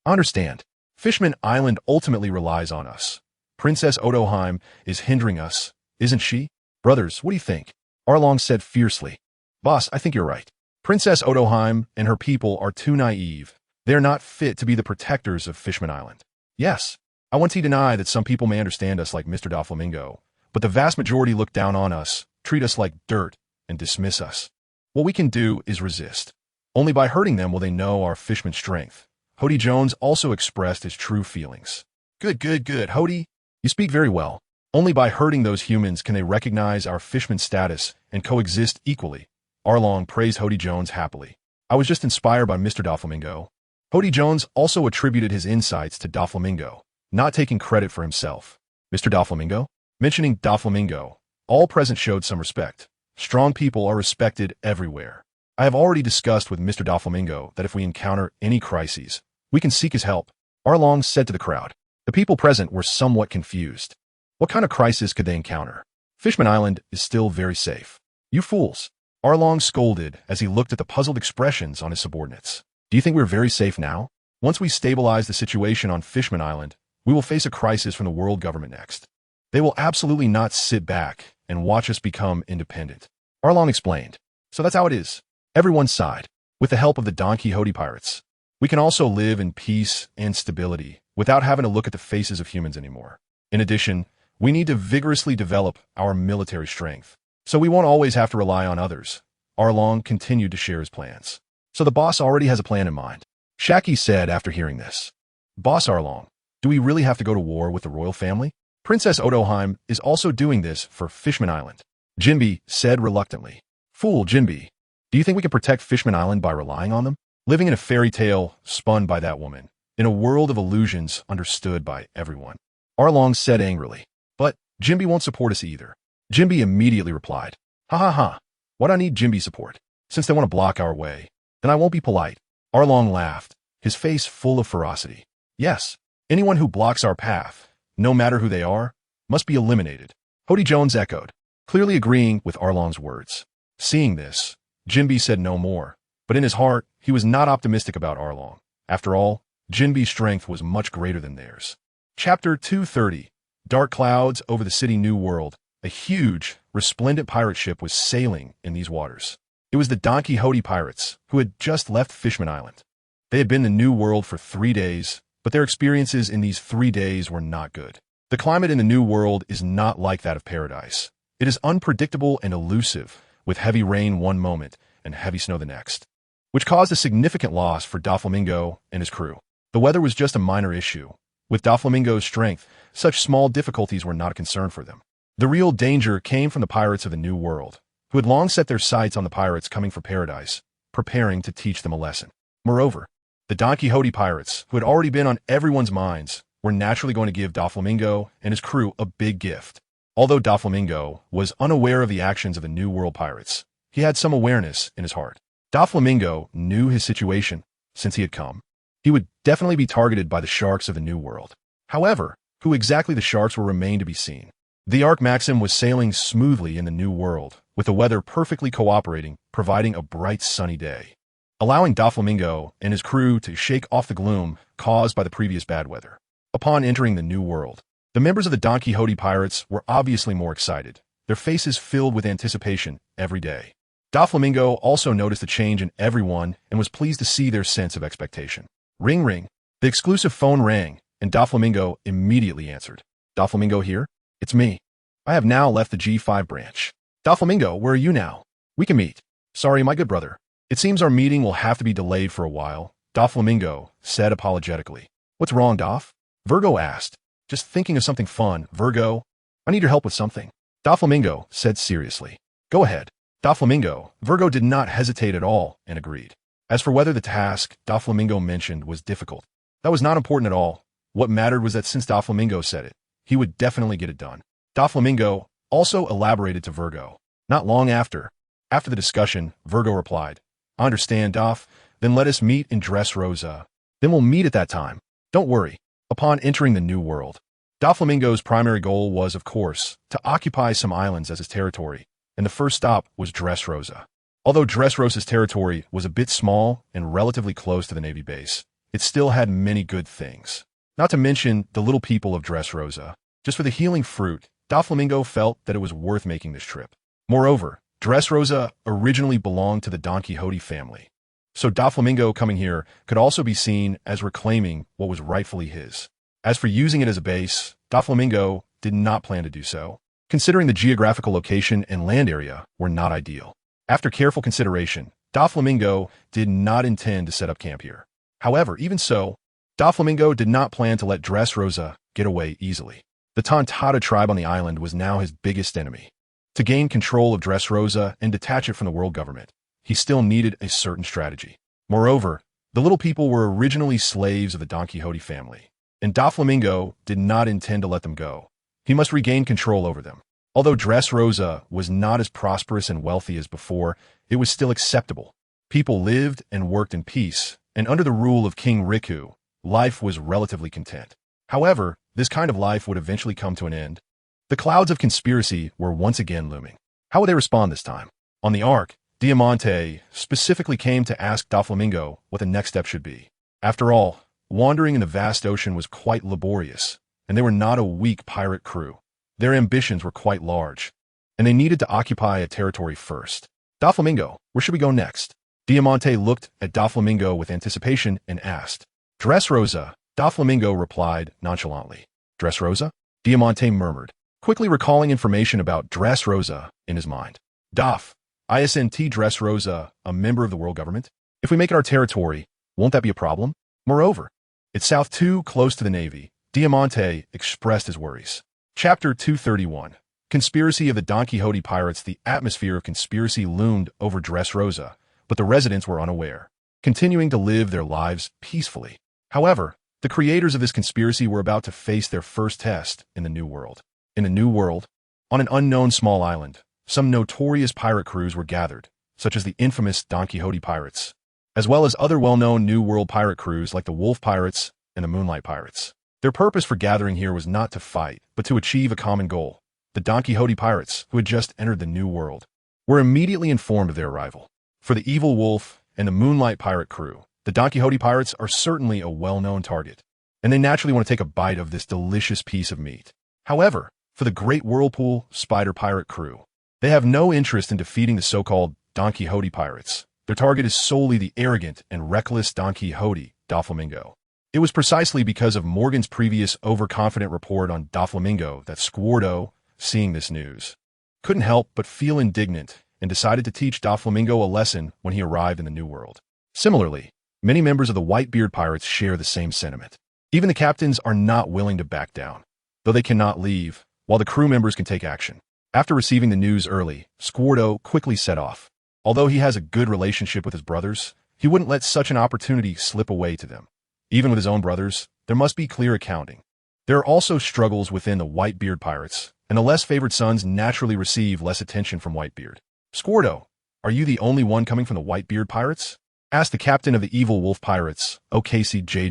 understand. Fishman Island ultimately relies on us. Princess Otoheim is hindering us, isn't she? Brothers, what do you think? Arlong said fiercely. Boss, I think you're right. Princess Otoheim and her people are too naive. They're not fit to be the protectors of Fishman Island. Yes, I won't deny that some people may understand us like Mr. Doflamingo, but the vast majority look down on us, treat us like dirt, and dismiss us. What we can do is resist. Only by hurting them will they know our fishman strength. Hody Jones also expressed his true feelings. Good, Hody. You speak very well. Only by hurting those humans can they recognize our fishman status and coexist equally. Arlong praised Hody Jones happily. I was just inspired by Mr. Doflamingo. Hody Jones also attributed his insights to Doflamingo, not taking credit for himself. Mr. Doflamingo? Mentioning Doflamingo, all present showed some respect. Strong people are respected everywhere. I have already discussed with Mr. Doflamingo that if we encounter any crises, we can seek his help. Arlong said to the crowd. The people present were somewhat confused. What kind of crisis could they encounter? Fishman Island is still very safe. You fools. Arlong scolded as he looked at the puzzled expressions on his subordinates. Do you think we're very safe now? Once we stabilize the situation on Fishman Island, we will face a crisis from the world government next. They will absolutely not sit back and watch us become independent. Arlong explained. So that's how it is. Everyone sighed. With the help of the Donquixote pirates, we can also live in peace and stability without having to look at the faces of humans anymore. In addition, we need to vigorously develop our military strength, so we won't always have to rely on others. Arlong continued to share his plans. So the boss already has a plan in mind. Shaki said after hearing this. Boss Arlong, do we really have to go to war with the royal family? Princess Otoheim is also doing this for Fishman Island. Jinbi said reluctantly. Fool Jinbi, do you think we can protect Fishman Island by relying on them? Living in a fairy tale spun by that woman, in a world of illusions understood by everyone. Arlong said angrily. But Jinbi won't support us either. Jinbi immediately replied. Ha ha ha. Why do I need Jinbi's support? Since they want to block our way, then I won't be polite. Arlong laughed, his face full of ferocity. Yes, anyone who blocks our path, no matter who they are, must be eliminated. Hody Jones echoed, clearly agreeing with Arlong's words. Seeing this, Jinbi said no more, but in his heart, he was not optimistic about Arlong. After all, Jinbi's strength was much greater than theirs. Chapter 230. Dark clouds over the city New World. A huge, resplendent pirate ship was sailing in these waters. It was the Donquixote pirates, who had just left Fishman Island. They had been in the New World for 3 days, but their experiences in these 3 days were not good. The climate in the New World is not like that of paradise. It is unpredictable and elusive, with heavy rain one moment and heavy snow the next, which caused a significant loss for Doflamingo and his crew. The weather was just a minor issue. With Doflamingo's strength, such small difficulties were not a concern for them. The real danger came from the pirates of the New World, who had long set their sights on the pirates coming for paradise, preparing to teach them a lesson. Moreover, the Donquixote pirates, who had already been on everyone's minds, were naturally going to give Doflamingo and his crew a big gift. Although Doflamingo was unaware of the actions of the New World pirates, he had some awareness in his heart. Doflamingo knew his situation since he had come. He would definitely be targeted by the sharks of the New World. However, who exactly the sharks will remain to be seen. The Ark Maxim was sailing smoothly in the New World, with the weather perfectly cooperating, providing a bright sunny day, allowing Doflamingo and his crew to shake off the gloom caused by the previous bad weather. Upon entering the New World, the members of the Donquixote pirates were obviously more excited, their faces filled with anticipation every day. Doflamingo also noticed the change in everyone and was pleased to see their sense of expectation. Ring ring. The exclusive phone rang, and Doflamingo immediately answered. Doflamingo here? It's me. I have now left the G5 branch. Doflamingo, where are you now? We can meet. Sorry, my good brother. It seems our meeting will have to be delayed for a while, Doflamingo said apologetically. What's wrong, Doff? Virgo asked. Just thinking of something fun, Virgo. I need your help with something. Doflamingo said seriously. Go ahead. Doflamingo. Virgo did not hesitate at all and agreed. As for whether the task Doflamingo mentioned was difficult, that was not important at all. What mattered was that since Doflamingo said it, he would definitely get it done. Doflamingo also elaborated to Virgo. Not long after the discussion, Virgo replied, I understand, Doff. Then let us meet in Dressrosa. Then we'll meet at that time. Don't worry. Upon entering the New World, Doflamingo's primary goal was, of course, to occupy some islands as his territory, and the first stop was Dressrosa. Although Dressrosa's territory was a bit small and relatively close to the Navy base, it still had many good things. Not to mention the little people of Dressrosa. Just for the healing fruit, Doflamingo felt that it was worth making this trip. Moreover, Dressrosa originally belonged to the Donquixote family, so Doflamingo coming here could also be seen as reclaiming what was rightfully his. As for using it as a base, Doflamingo did not plan to do so, considering the geographical location and land area were not ideal. After careful consideration, Doflamingo did not intend to set up camp here. However, even so, Doflamingo did not plan to let Dressrosa get away easily. The Tontada tribe on the island was now his biggest enemy. To gain control of Dressrosa and detach it from the world government, he still needed a certain strategy. Moreover, the little people were originally slaves of the Donquixote family, and Doflamingo did not intend to let them go. He must regain control over them. Although Dressrosa was not as prosperous and wealthy as before, it was still acceptable. People lived and worked in peace, and under the rule of King Riku, life was relatively content. However, this kind of life would eventually come to an end. The clouds of conspiracy were once again looming. How would they respond this time? On the Ark, Diamante specifically came to ask Doflamingo what the next step should be. After all, wandering in the vast ocean was quite laborious, and they were not a weak pirate crew. Their ambitions were quite large, and they needed to occupy a territory first. Doflamingo, where should we go next? Diamante looked at Doflamingo with anticipation and asked. Dressrosa, Doflamingo replied nonchalantly. Dressrosa? Diamante murmured, quickly recalling information about Dressrosa in his mind. Doff, isn't Dressrosa a member of the world government? If we make it our territory, won't that be a problem? Moreover, it's south too close to the Navy. Diamante expressed his worries. Chapter 231. Conspiracy of the Donquixote pirates. The atmosphere of conspiracy loomed over Dressrosa, but the residents were unaware, continuing to live their lives peacefully. However, the creators of this conspiracy were about to face their first test in the New World. In the New World, on an unknown small island, some notorious pirate crews were gathered, such as the infamous Donquixote pirates, as well as other well-known New World pirate crews like the Wolf Pirates and the Moonlight Pirates. Their purpose for gathering here was not to fight, but to achieve a common goal. The Donquixote pirates, who had just entered the New World, were immediately informed of their arrival. For the Evil Wolf and the Moonlight pirate crew, the Donquixote pirates are certainly a well-known target, and they naturally want to take a bite of this delicious piece of meat. However, for the Great Whirlpool Spider pirate crew, they have no interest in defeating the so-called Donquixote pirates. Their target is solely the arrogant and reckless Donquixote Doflamingo. It was precisely because of Morgan's previous overconfident report on Doflamingo that Squardo, seeing this news, couldn't help but feel indignant and decided to teach Doflamingo a lesson when he arrived in the New World. Similarly, many members of the Whitebeard Pirates share the same sentiment. Even the captains are not willing to back down, though they cannot leave, while the crew members can take action. After receiving the news early, Squardo quickly set off. Although he has a good relationship with his brothers, he wouldn't let such an opportunity slip away to them. Even with his own brothers, there must be clear accounting. There are also struggles within the Whitebeard Pirates, and the less favored sons naturally receive less attention from Whitebeard. Squardo, are you the only one coming from the Whitebeard Pirates? Asked the captain of the Evil Wolf Pirates, O'Casey J.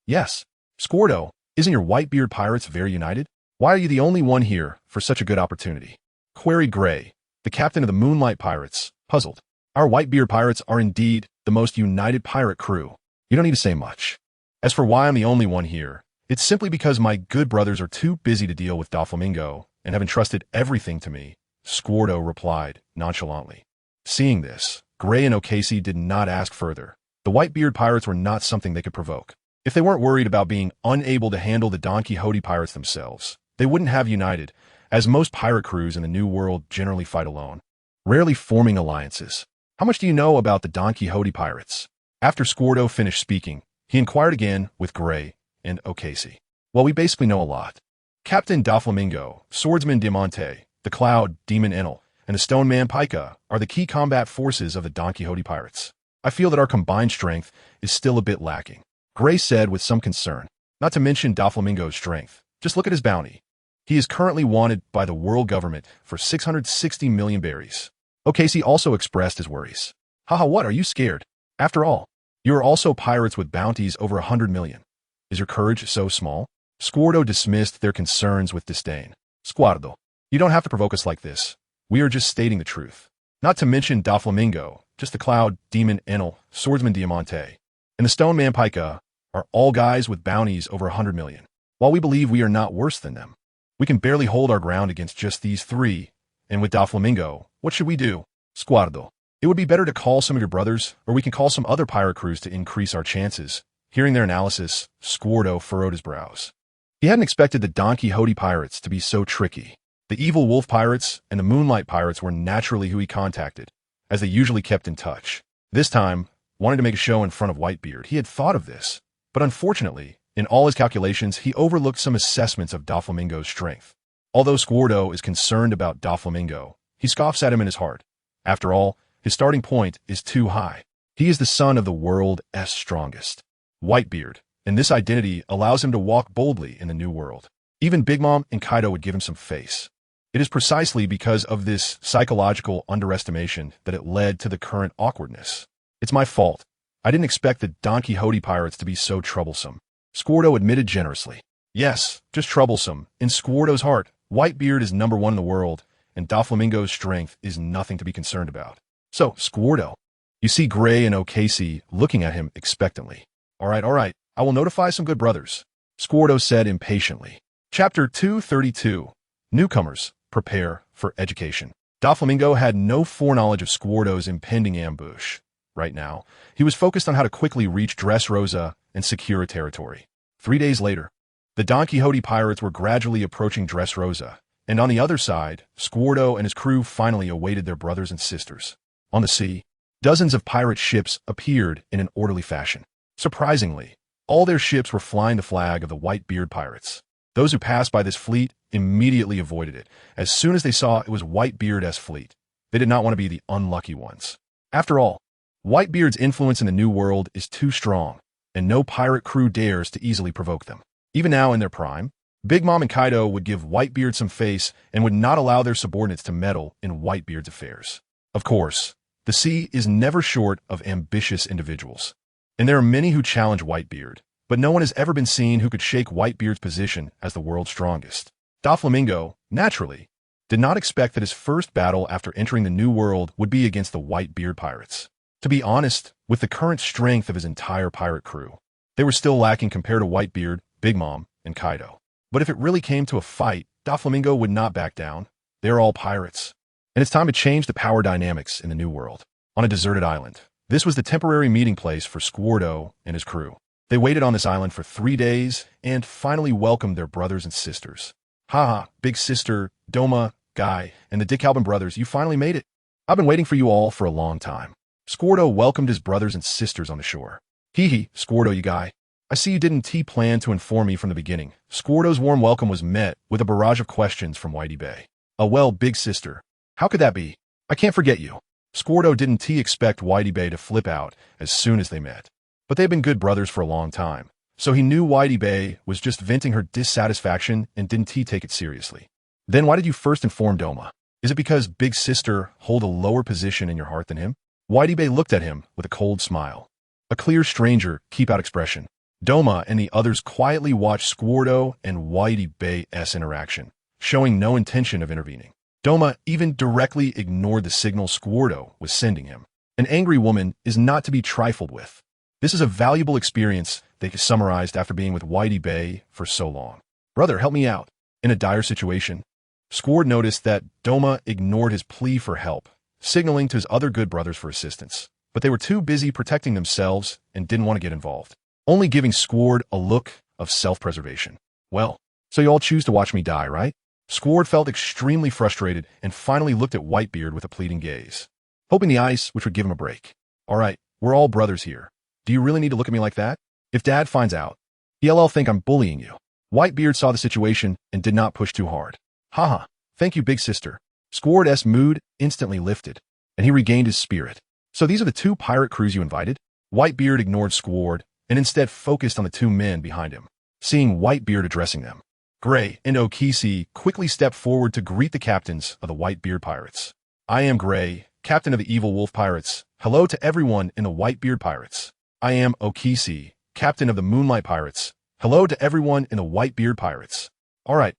Yes. Squardo, isn't your Whitebeard Pirates very united? Why are you the only one here for such a good opportunity? Queried Gray, the captain of the Moonlight Pirates, puzzled. Our Whitebeard Pirates are indeed the most united pirate crew. You don't need to say much. As for why I'm the only one here, it's simply because my good brothers are too busy to deal with Doflamingo and have entrusted everything to me, Squardo replied nonchalantly. Seeing this, Gray and O'Casey did not ask further. The Whitebeard Pirates were not something they could provoke. If they weren't worried about being unable to handle the Donquixote Pirates themselves, they wouldn't have united, as most pirate crews in the New World generally fight alone, rarely forming alliances. How much do you know about the Donquixote Pirates? After Squardo finished speaking, he inquired again with Gray and O'Casey. Well, we basically know a lot. Captain Doflamingo, Swordsman Diamante, the Cloud Demon Enel, and the Stone Man Pica are the key combat forces of the Donquixote Pirates. I feel that our combined strength is still a bit lacking, Gray said with some concern. Not to mention Doflamingo's strength. Just look at his bounty. He is currently wanted by the world government for 660 million berries. O'Casey also expressed his worries. Haha, what, are you scared? After all, you are also pirates with bounties over 100 million. Is your courage so small? Squardo dismissed their concerns with disdain. Squardo, you don't have to provoke us like this. We are just stating the truth. Not to mention Doflamingo, just the Cloud Demon Enel, Swordsman Diamante, and the Stone Man Pica are all guys with bounties over 100 million. While we believe we are not worse than them, we can barely hold our ground against just these three. And with Doflamingo, what should we do? Squardo, it would be better to call some of your brothers, or we can call some other pirate crews to increase our chances. Hearing their analysis, Squardo furrowed his brows. He hadn't expected the Donquixote Pirates to be so tricky. The Evil Wolf Pirates and the Moonlight Pirates were naturally who he contacted, as they usually kept in touch. This time, wanting to make a show in front of Whitebeard, he had thought of this, but unfortunately, in all his calculations, he overlooked some assessments of Doflamingo's strength. Although Squardo is concerned about Doflamingo, he scoffs at him in his heart. After all, his starting point is too high. He is the son of the world's strongest, Whitebeard, and this identity allows him to walk boldly in the New World. Even Big Mom and Kaido would give him some face. It is precisely because of this psychological underestimation that it led to the current awkwardness. It's my fault. I didn't expect the Donquixote Pirates to be so troublesome, Squardo admitted generously. Yes, just troublesome. In Squardo's heart, Whitebeard is number one in the world, and Doflamingo's strength is nothing to be concerned about. So, Squardo, you see Gray and O'Casey looking at him expectantly. All right, I will notify some good brothers, Squardo said impatiently. Chapter 232. Newcomers, prepare for education. Doflamingo had no foreknowledge of Squardo's impending ambush. Right now, he was focused on how to quickly reach Dressrosa and secure a territory. 3 days later, the Donquixote pirates were gradually approaching Dressrosa, and on the other side, Squardo and his crew finally awaited their brothers and sisters. On the sea, dozens of pirate ships appeared in an orderly fashion. Surprisingly, all their ships were flying the flag of the Whitebeard Pirates. Those who passed by this fleet immediately avoided it. As soon as they saw it was Whitebeard's fleet, they did not want to be the unlucky ones. After all, Whitebeard's influence in the New World is too strong, and no pirate crew dares to easily provoke them. Even now in their prime, Big Mom and Kaido would give Whitebeard some face and would not allow their subordinates to meddle in Whitebeard's affairs. Of course, The sea is never short of ambitious individuals. And there are many who challenge Whitebeard, but no one has ever been seen who could shake Whitebeard's position as the world's strongest. Doflamingo, naturally, did not expect that his first battle after entering the New World would be against the Whitebeard pirates. To be honest, with the current strength of his entire pirate crew, they were still lacking compared to Whitebeard, Big Mom, and Kaido. But if it really came to a fight, Doflamingo would not back down. They're all pirates. And it's time to change the power dynamics in the New World. On a deserted island, this was the temporary meeting place for Squardo and his crew. They waited on this island for 3 days and finally welcomed their brothers and sisters. Haha, big sister, Doma, Guy, and the Dick Albin brothers, you finally made it. I've been waiting for you all for a long time. Squardo welcomed his brothers and sisters on the shore. Hee, Squardo, you guy. I see you didn't plan to inform me from the beginning. Squardo's warm welcome was met with a barrage of questions from Whitey Bay. Well, big sister. How could that be? I can't forget you. Squardo didn't expect Whitey Bay to flip out as soon as they met. But they've been good brothers for a long time, so he knew Whitey Bay was just venting her dissatisfaction and didn't take it seriously. Then why did you first inform Doma? Is it because big sister hold a lower position in your heart than him? Whitey Bay looked at him with a cold smile. A clear stranger, keep-out expression. Doma and the others quietly watched Squardo and Whitey Bay's interaction, showing no intention of intervening. Doma even directly ignored the signal Squardo was sending him. An angry woman is not to be trifled with. This is a valuable experience they summarized after being with Whitey Bay for so long. Brother, help me out. In a dire situation, Squard noticed that Doma ignored his plea for help, signaling to his other good brothers for assistance. But they were too busy protecting themselves and didn't want to get involved, only giving Squard a look of self-preservation. Well, so you all choose to watch me die, right? Squard felt extremely frustrated and finally looked at Whitebeard with a pleading gaze, hoping the ice which would give him a break. All right, we're all brothers here. Do you really need to look at me like that? If Dad finds out, he'll think I'm bullying you. Whitebeard saw the situation and did not push too hard. Haha, thank you, big sister. Squard's mood instantly lifted, and he regained his spirit. So these are the 2 pirate crews you invited? Whitebeard ignored Squard and instead focused on the 2 men behind him, seeing Whitebeard addressing them. Gray and Okisi quickly stepped forward to greet the captains of the Whitebeard pirates. I am Gray, captain of the Evil Wolf Pirates. Hello to everyone in the Whitebeard Pirates. I am Okisi, captain of the Moonlight Pirates. Hello to everyone in the Whitebeard Pirates. All right,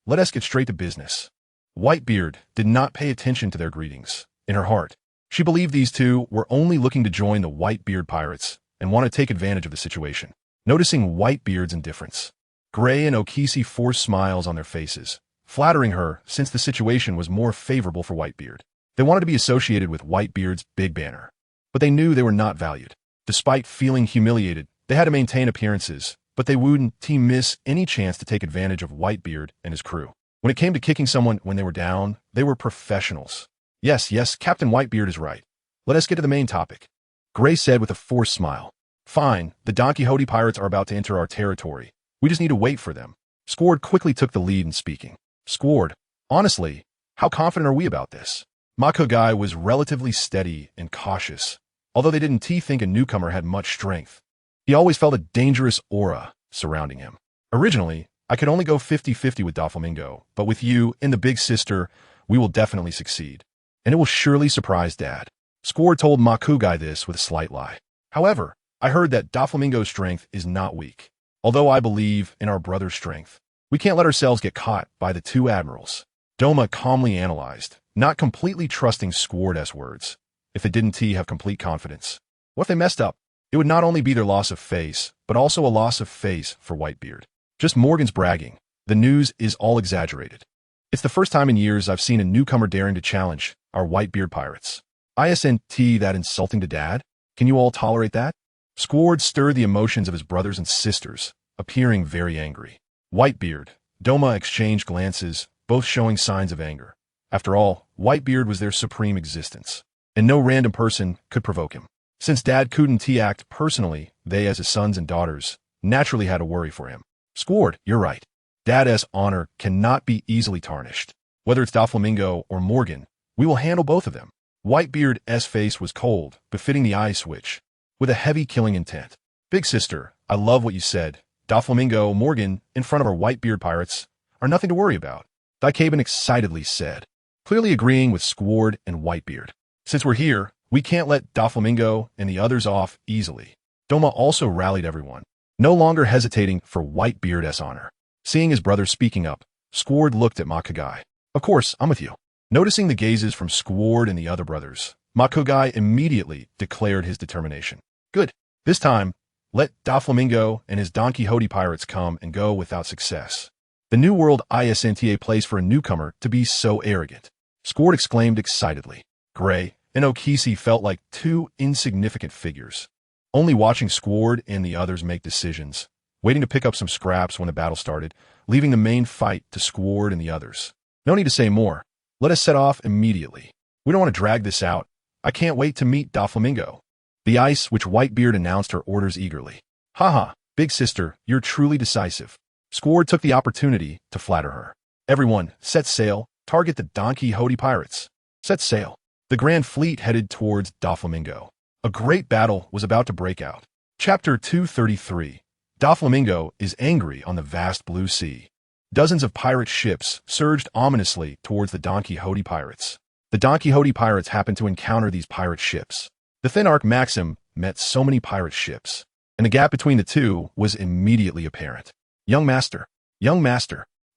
let us get straight to business. Whitebeard did not pay attention to their greetings. In her heart, she believed these 2 were only looking to join the Whitebeard Pirates and want to take advantage of the situation. Noticing Whitebeard's indifference, Gray and Okisi forced smiles on their faces, flattering her since the situation was more favorable for Whitebeard. They wanted to be associated with Whitebeard's big banner, but they knew they were not valued. Despite feeling humiliated, they had to maintain appearances, but they wouldn't miss any chance to take advantage of Whitebeard and his crew. When it came to kicking someone when they were down, they were professionals. Yes, Captain Whitebeard is right. Let us get to the main topic. Gray said with a forced smile. Fine, the Donquixote pirates are about to enter our territory. We just need to wait for them. Squard quickly took the lead in speaking. Squard, honestly, how confident are we about this? Makugai was relatively steady and cautious, although they didn't think a newcomer had much strength. He always felt a dangerous aura surrounding him. Originally, I could only go 50-50 with Doflamingo, but with you and the big sister, we will definitely succeed. And it will surely surprise Dad. Squard told Makugai this with a slight lie. However, I heard that Doflamingo's strength is not weak. Although I believe in our brother's strength, we can't let ourselves get caught by the 2 admirals. Doma calmly analyzed, not completely trusting Squard's words. If they didn't have complete confidence, what if they messed up? It would not only be their loss of face, but also a loss of face for Whitebeard. Just Morgan's bragging. The news is all exaggerated. It's the first time in years I've seen a newcomer daring to challenge our Whitebeard pirates. Isn't that insulting to Dad? Can you all tolerate that? Squard stirred the emotions of his brothers and sisters, appearing very angry. Whitebeard, Doma exchanged glances, both showing signs of anger. After all, Whitebeard was their supreme existence, and no random person could provoke him. Since Dad couldn't act personally, they as his sons and daughters naturally had to worry for him. Squard, you're right. Dad's honor cannot be easily tarnished. Whether it's Doflamingo or Morgan, we will handle both of them. Whitebeard's face was cold, befitting the ice witch, with a heavy killing intent. Big sister, I love what you said. Doflamingo, Morgan, in front of our Whitebeard pirates, are nothing to worry about. Daikaben excitedly said, clearly agreeing with Squard and Whitebeard. Since we're here, We can't let Doflamingo and the others off easily. Doma also rallied everyone, no longer hesitating for Whitebeard's honor. Seeing his brother speaking up, Squard looked at Makugai. Of course, I'm with you. Noticing the gazes from Squard and the other brothers, Makugai immediately declared his determination. Good. This time, let Doflamingo and his Donquixote pirates come and go without success. The New World isn't a place for a newcomer to be so arrogant. Squard exclaimed excitedly. Gray and Okisi felt like two insignificant figures, only watching Squard and the others make decisions, waiting to pick up some scraps when the battle started, leaving the main fight to Squard and the others. No need to say more. Let us set off immediately. We don't want to drag this out. I can't wait to meet Doflamingo. The ice, which Whitebeard announced her orders eagerly. Haha, big sister, you're truly decisive. Squard took the opportunity to flatter her. Everyone, set sail, target the Donquixote pirates. Set sail. The Grand Fleet headed towards Doflamingo. A great battle was about to break out. Chapter 233. Doflamingo is angry on the vast blue sea. Dozens of pirate ships surged ominously towards the Donquixote pirates. The Donquixote pirates happened to encounter these pirate ships. The thin arc Maxim met so many pirate ships, and the gap between the two was immediately apparent. Young master,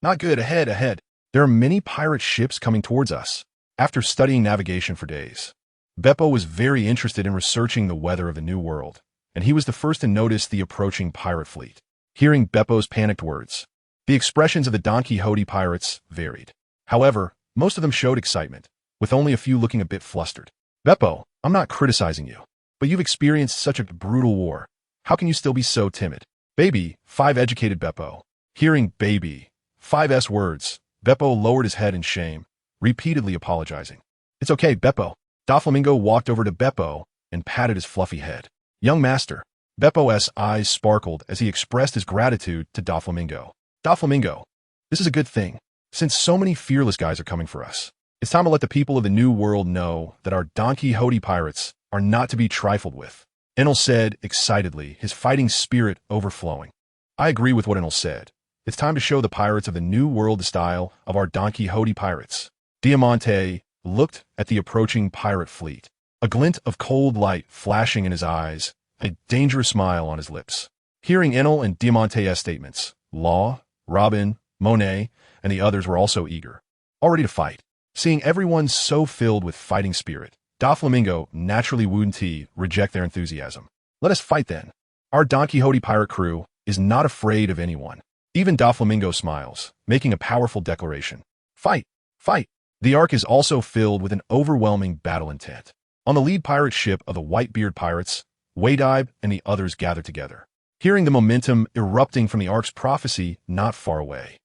not good, ahead. There are many pirate ships coming towards us. After studying navigation for days, Beppo was very interested in researching the weather of the New World, and he was the first to notice the approaching pirate fleet. Hearing Beppo's panicked words, the expressions of the Donquixote pirates varied. However, most of them showed excitement, with only a few looking a bit flustered. Beppo, I'm not criticizing you, but you've experienced such a brutal war. How can you still be so timid? Baby, 5 educated Beppo. Hearing baby, 5's words, Beppo lowered his head in shame, repeatedly apologizing. It's okay, Beppo. Doflamingo walked over to Beppo and patted his fluffy head. Young master. Beppo's eyes sparkled as he expressed his gratitude to Doflamingo. Doflamingo, this is a good thing, since so many fearless guys are coming for us. It's time to let the people of the New World know that our Donquixote pirates are not to be trifled with. Enel said excitedly, his fighting spirit overflowing. I agree with what Enel said. It's time to show the pirates of the New World the style of our Donquixote pirates. Diamante looked at the approaching pirate fleet, a glint of cold light flashing in his eyes, a dangerous smile on his lips. Hearing Enel and Diamante's statements, Law, Robin, Monet, and the others were also eager, all ready to fight. Seeing everyone so filled with fighting spirit, Doflamingo naturally wouldn't reject their enthusiasm. Let us fight then. Our Donquixote pirate crew is not afraid of anyone. Even Doflamingo smiles, making a powerful declaration. Fight! Fight! The Ark is also filled with an overwhelming battle intent. On the lead pirate ship of the Whitebeard pirates, Waydibe and the others gather together. Hearing the momentum erupting from the Ark's prophecy not far away,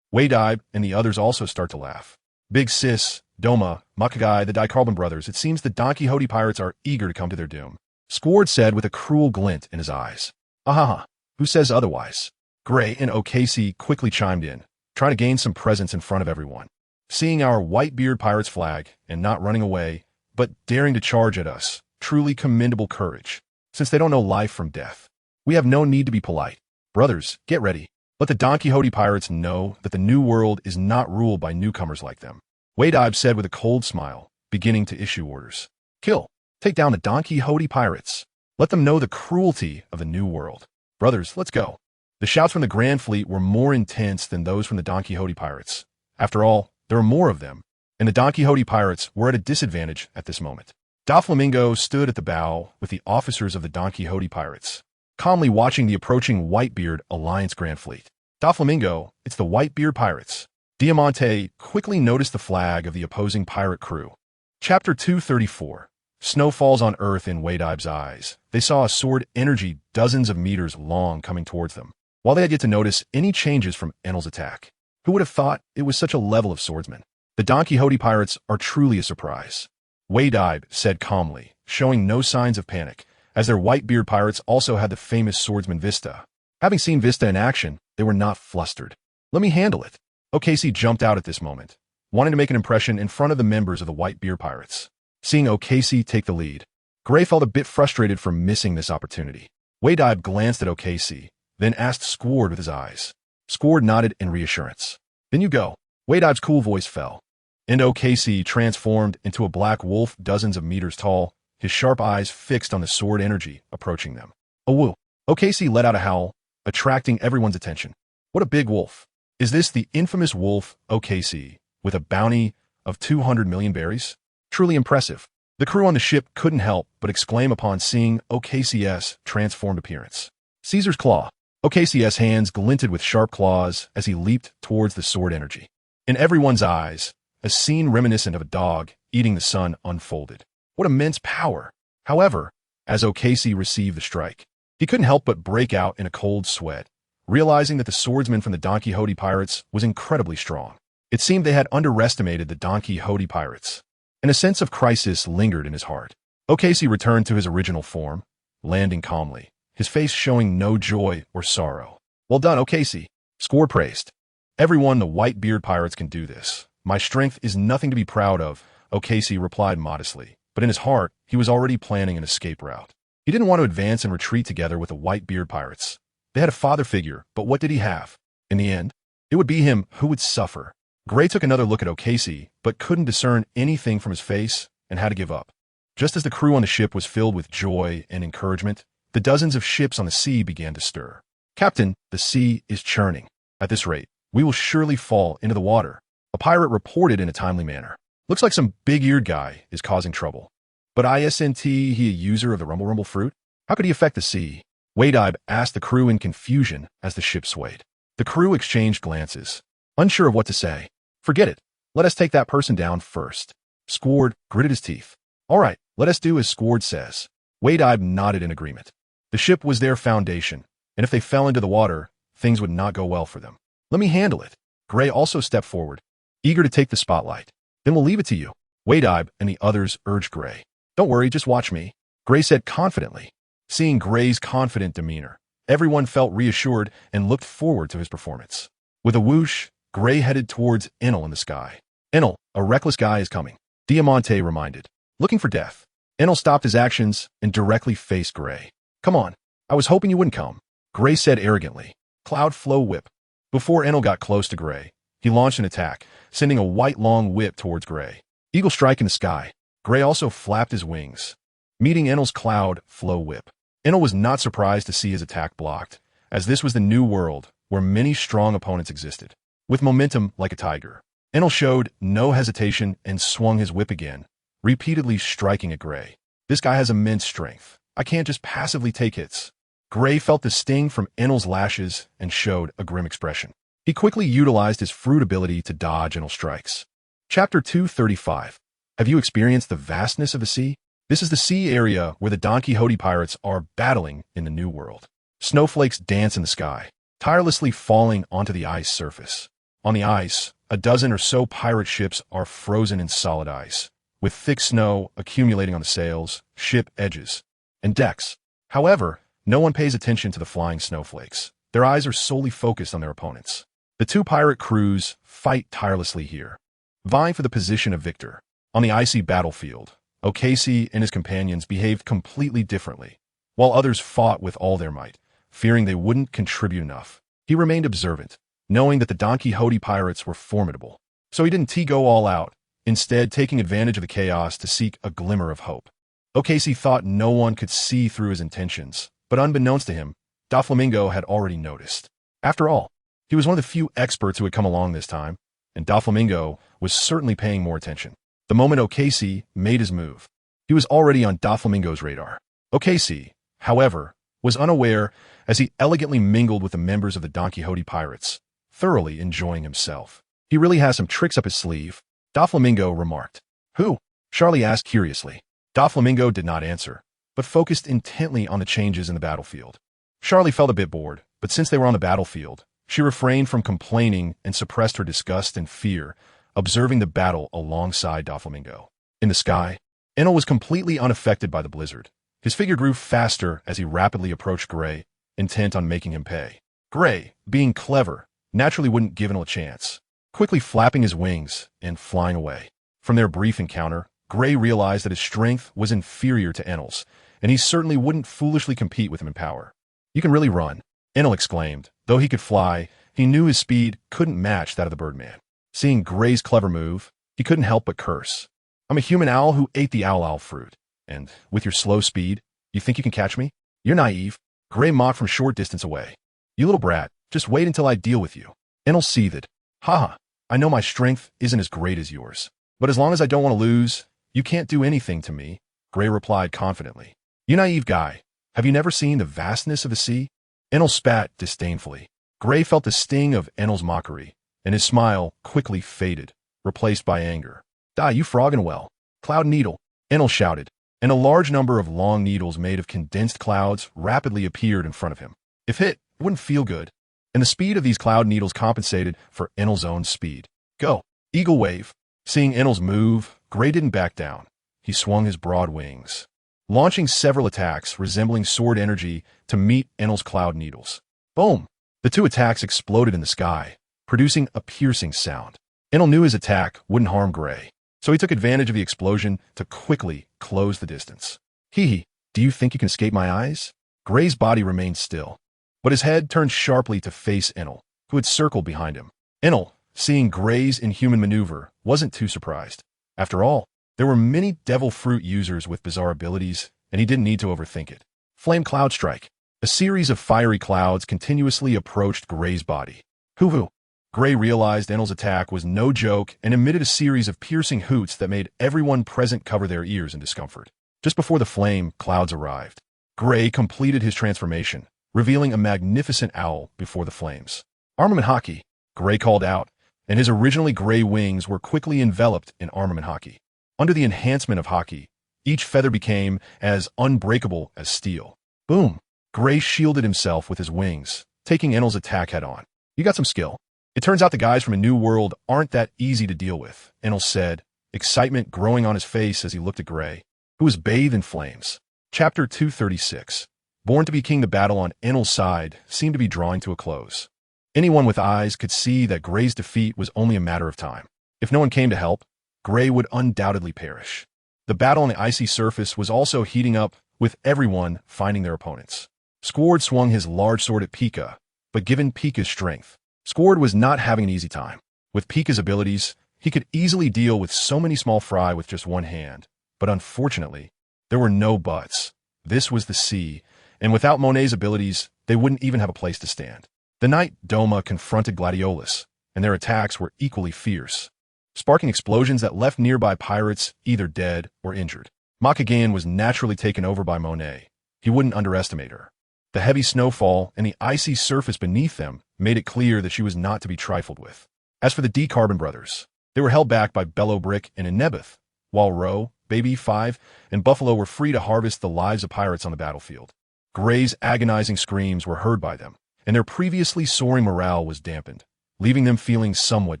Waydibe and the others also start to laugh. Big Sis, Doma, Makugai, the Dicarbon brothers, it seems the Donquixote pirates are eager to come to their doom. Squard said with a cruel glint in his eyes. Ahaha, who says otherwise? Gray and Okasi quickly chimed in, trying to gain some presence in front of everyone. Seeing our Whitebeard pirates flag and not running away, but daring to charge at us, truly commendable courage, since they don't know life from death. We have no need to be polite. Brothers, get ready. Let the Donquixote pirates know that the New World is not ruled by newcomers like them. Waydibe said with a cold smile, beginning to issue orders. Kill. Take down the Donquixote pirates. Let them know the cruelty of the New World. Brothers, let's go. The shouts from the Grand Fleet were more intense than those from the Donquixote pirates. After all, there were more of them, and the Donquixote pirates were at a disadvantage at this moment. Doflamingo stood at the bow with the officers of the Donquixote pirates, calmly watching the approaching Whitebeard Alliance Grand Fleet. Doflamingo, it's the Whitebeard pirates. Diamante quickly noticed the flag of the opposing pirate crew. Chapter 234. Snow falls on Earth in Waydibe's eyes. They saw a sword energy dozens of meters long coming towards them, while they had yet to notice any changes from Enel's attack. Who would have thought it was such a level of swordsman? The Donquixote pirates are truly a surprise. Waydibe said calmly, showing no signs of panic, as their Whitebeard pirates also had the famous swordsman Vista. Having seen Vista in action, they were not flustered. Let me handle it. Okasi jumped out at this moment, wanting to make an impression in front of the members of the Whitebeard pirates. Seeing Okasi take the lead, Gray felt a bit frustrated for missing this opportunity. Waydibe glanced at Okasi, then asked Squard with his eyes. Squard nodded in reassurance. Then you go. Waydibe's cool voice fell, and Okasi transformed into a black wolf dozens of meters tall, his sharp eyes fixed on the sword energy approaching them. A woo. OKC let out a howl, attracting everyone's attention. What a big wolf. Is this the infamous wolf OKC, with a bounty of 200 million berries? Truly impressive. The crew on the ship couldn't help but exclaim upon seeing OKC's transformed appearance. Caesar's claw. OKC's hands glinted with sharp claws as he leaped towards the sword energy. In everyone's eyes, a scene reminiscent of a dog eating the sun unfolded. What immense power! However, as OKC received the strike, he couldn't help but break out in a cold sweat, realizing that the swordsman from the Donquixote pirates was incredibly strong. It seemed they had underestimated the Donquixote pirates, and a sense of crisis lingered in his heart. OKC returned to his original form, landing calmly, his face showing no joy or sorrow. Well done, OKC. Score praised. Everyone, the White-Beard pirates can do this. My strength is nothing to be proud of, OKC replied modestly, but in his heart, he was already planning an escape route. He didn't want to advance and retreat together with the White-Beard pirates. They had a father figure, but what did he have? In the end, it would be him who would suffer. Gray took another look at OKC, but couldn't discern anything from his face and had to give up. Just as the crew on the ship was filled with joy and encouragement, the dozens of ships on the sea began to stir. Captain, the sea is churning. At this rate, we will surely fall into the water, a pirate reported in a timely manner. Looks like some big-eared guy is causing trouble. But isn't he a user of the Rumble fruit? How could he affect the sea? Wade-Ibe asked the crew in confusion as the ship swayed. The crew exchanged glances, unsure of what to say. Forget it. Let us take that person down first. Squard gritted his teeth. All right, let us do as Squard says. Wade-Ibe nodded in agreement. The ship was their foundation, and if they fell into the water, things would not go well for them. Let me handle it. Gray also stepped forward, eager to take the spotlight. Then we'll leave it to you. Wade-Ibe and the others urged Gray. Don't worry, just watch me, Gray said confidently. Seeing Gray's confident demeanor, everyone felt reassured and looked forward to his performance. With a whoosh, Gray headed towards Enel in the sky. Enel, a reckless guy is coming, Diamante reminded. Looking for death. Enel stopped his actions and directly faced Gray. Come on, I was hoping you wouldn't come, Gray said arrogantly. Cloud Flow Whip. Before Enel got close to Gray, he launched an attack, sending a white long whip towards Gray. Eagle strike in the sky. Gray also flapped his wings, meeting Enel's Cloud Flow Whip. Enel was not surprised to see his attack blocked, as this was the new world where many strong opponents existed. With momentum like a tiger, Enel showed no hesitation and swung his whip again, repeatedly striking at Gray. This guy has immense strength. I can't just passively take hits. Gray felt the sting from Enel's lashes and showed a grim expression. He quickly utilized his fruit ability to dodge Enel's strikes. Chapter 235. Have you experienced the vastness of the sea? This is the sea area where the Donquixote pirates are battling in the New World. Snowflakes dance in the sky, tirelessly falling onto the ice surface. On the ice, a dozen or so pirate ships are frozen in solid ice, with thick snow accumulating on the sails, ship edges, and decks. However, no one pays attention to the flying snowflakes. Their eyes are solely focused on their opponents. The two pirate crews fight tirelessly here, vying for the position of victor. On the icy battlefield, OKC and his companions behaved completely differently. While others fought with all their might, fearing they wouldn't contribute enough, he remained observant, knowing that the Donquixote pirates were formidable. So he didn't go all out, instead taking advantage of the chaos to seek a glimmer of hope. OKC thought no one could see through his intentions, but unbeknownst to him, Doflamingo had already noticed. After all, he was one of the few experts who had come along this time, and Doflamingo was certainly paying more attention. The moment OKC made his move, he was already on Doflamingo's radar. OKC, however, was unaware as he elegantly mingled with the members of the Donquixote pirates, thoroughly enjoying himself. He really has some tricks up his sleeve, Doflamingo remarked. Who? Charlie asked curiously. Doflamingo did not answer, but focused intently on the changes in the battlefield. Charlie felt a bit bored, but since they were on the battlefield, she refrained from complaining and suppressed her disgust and fear, observing the battle alongside Doflamingo. In the sky, Enel was completely unaffected by the blizzard. His figure grew faster as he rapidly approached Gray, intent on making him pay. Gray, being clever, naturally wouldn't give Enel a chance, quickly flapping his wings and flying away. From their brief encounter, Gray realized that his strength was inferior to Enel's, and he certainly wouldn't foolishly compete with him in power. You can really run, Enel exclaimed. Though he could fly, he knew his speed couldn't match that of the Birdman. Seeing Gray's clever move, he couldn't help but curse. I'm a human owl who ate the owl fruit. And with your slow speed, you think you can catch me? You're naive. Gray mocked from short distance away. You little brat, just wait until I deal with you. Enel seethed. Haha, I know my strength isn't as great as yours. But as long as I don't want to lose, you can't do anything to me, Gray replied confidently. You naive guy, have you never seen the vastness of the sea? Enel spat disdainfully. Gray felt the sting of Enel's mockery, and his smile quickly faded, replaced by anger. Die, you frogging well. Cloud needle, Enel shouted, and a large number of long needles made of condensed clouds rapidly appeared in front of him. If hit, it wouldn't feel good, and the speed of these cloud needles compensated for Enel's own speed. Go, eagle wave. Seeing Enel's move, Gray didn't back down. He swung his broad wings, launching several attacks resembling sword energy to meet Enel's cloud needles. Boom! The two attacks exploded in the sky, producing a piercing sound. Enel knew his attack wouldn't harm Gray, so he took advantage of the explosion to quickly close the distance. Hee, do you think you can escape my eyes? Gray's body remained still, but his head turned sharply to face Enel, who had circled behind him. Enel, seeing Gray's inhuman maneuver, wasn't too surprised. After all, there were many devil fruit users with bizarre abilities, and he didn't need to overthink it. Flame Cloud Strike. A series of fiery clouds continuously approached Gray's body. Hoo-hoo. Gray realized Enel's attack was no joke and emitted a series of piercing hoots that made everyone present cover their ears in discomfort. Just before the flame clouds arrived, Gray completed his transformation, revealing a magnificent owl before the flames. Armament Hockey, Gray called out, and his originally gray wings were quickly enveloped in armament hockey. Under the enhancement of hockey, each feather became as unbreakable as steel. Boom! Gray shielded himself with his wings, taking Enel's attack head-on. You got some skill. It turns out the guys from a new world aren't that easy to deal with, Enel said, excitement growing on his face as he looked at Gray, who was bathed in flames. Chapter 236. Born to be king, the battle on Enel's side seemed to be drawing to a close. Anyone with eyes could see that Gray's defeat was only a matter of time. If no one came to help, Gray would undoubtedly perish. The battle on the icy surface was also heating up, with everyone finding their opponents. Squard swung his large sword at Pika, but given Pika's strength, Squard was not having an easy time. With Pika's abilities, he could easily deal with so many small fry with just one hand. But unfortunately, there were no buts. This was the sea, and without Monet's abilities, they wouldn't even have a place to stand. The Knight Doma confronted Gladiolus, and their attacks were equally fierce, sparking explosions that left nearby pirates either dead or injured. Makagayan was naturally taken over by Monet. He wouldn't underestimate her. The heavy snowfall and the icy surface beneath them made it clear that she was not to be trifled with. As for the D-Carbon brothers, they were held back by Bellow Brick and Inebeth, while Roe, Baby 5, and Buffalo were free to harvest the lives of pirates on the battlefield. Gray's agonizing screams were heard by them, and their previously soaring morale was dampened, leaving them feeling somewhat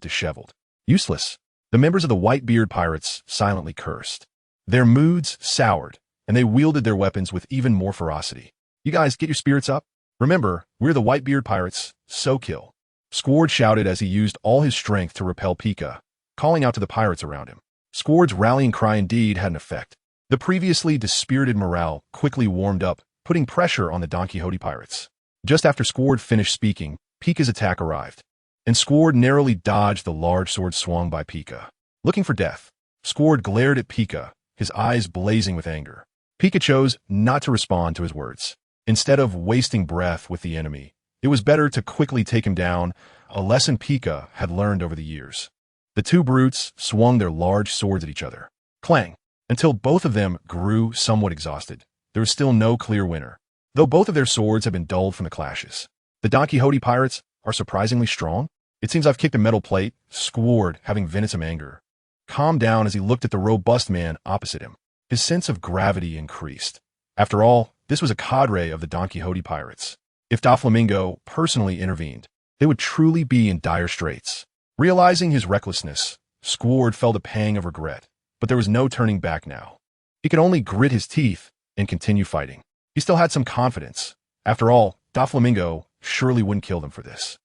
disheveled. Useless. The members of the Whitebeard pirates silently cursed. Their moods soured, and they wielded their weapons with even more ferocity. You guys get your spirits up? Remember, we're the Whitebeard pirates, so kill. Squard shouted as he used all his strength to repel Pika, calling out to the pirates around him. Squard's rallying cry indeed had an effect. The previously dispirited morale quickly warmed up, putting pressure on the Donquixote pirates. Just after Squard finished speaking, Pika's attack arrived, and Squard narrowly dodged the large sword swung by Pika. Looking for death, Squard glared at Pika, his eyes blazing with anger. Pika chose not to respond to his words. Instead of wasting breath with the enemy, it was better to quickly take him down, a lesson Pika had learned over the years. The two brutes swung their large swords at each other. Clang! Until both of them grew somewhat exhausted. There was still no clear winner, though both of their swords had been dulled from the clashes. The Donquixote pirates are surprisingly strong. It seems I've kicked a metal plate, Squard, having vented some anger. Calmed down as he looked at the robust man opposite him. His sense of gravity increased. After all, this was a cadre of the Donquixote pirates. If Doflamingo personally intervened, they would truly be in dire straits. Realizing his recklessness, Squard felt a pang of regret, but there was no turning back now. He could only grit his teeth and continue fighting. He still had some confidence. After all, Doflamingo surely wouldn't kill them for this.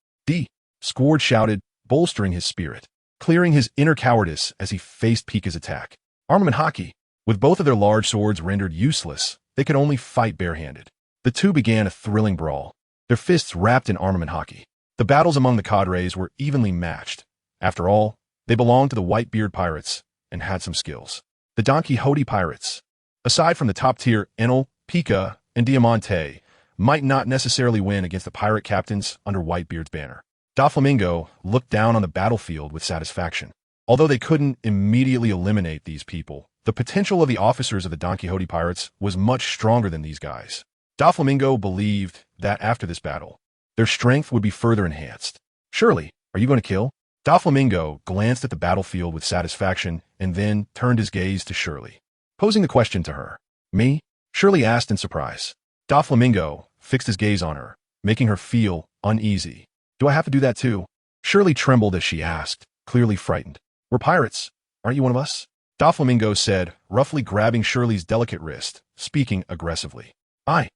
Squard shouted, bolstering his spirit, clearing his inner cowardice as he faced Pika's attack. Armament Hockey. With both of their large swords rendered useless, they could only fight barehanded. The two began a thrilling brawl, their fists wrapped in armament hockey. The battles among the cadres were evenly matched. After all, they belonged to the Whitebeard pirates and had some skills. The Donquixote pirates. Aside from the top-tier Enel, Pika, and Diamante, might not necessarily win against the pirate captains under Whitebeard's banner. Doflamingo looked down on the battlefield with satisfaction. Although they couldn't immediately eliminate these people, the potential of the officers of the Don Quixote pirates was much stronger than these guys. Doflamingo believed that after this battle, their strength would be further enhanced. Surely, are you going to kill? Doflamingo glanced at the battlefield with satisfaction and then turned his gaze to Shirley, posing the question to her. Me? Shirley asked in surprise. Doflamingo fixed his gaze on her, making her feel uneasy. Do I have to do that too? Shirley trembled as she asked, clearly frightened. We're pirates. Aren't you one of us? Doflamingo said, roughly grabbing Shirley's delicate wrist, speaking aggressively. I.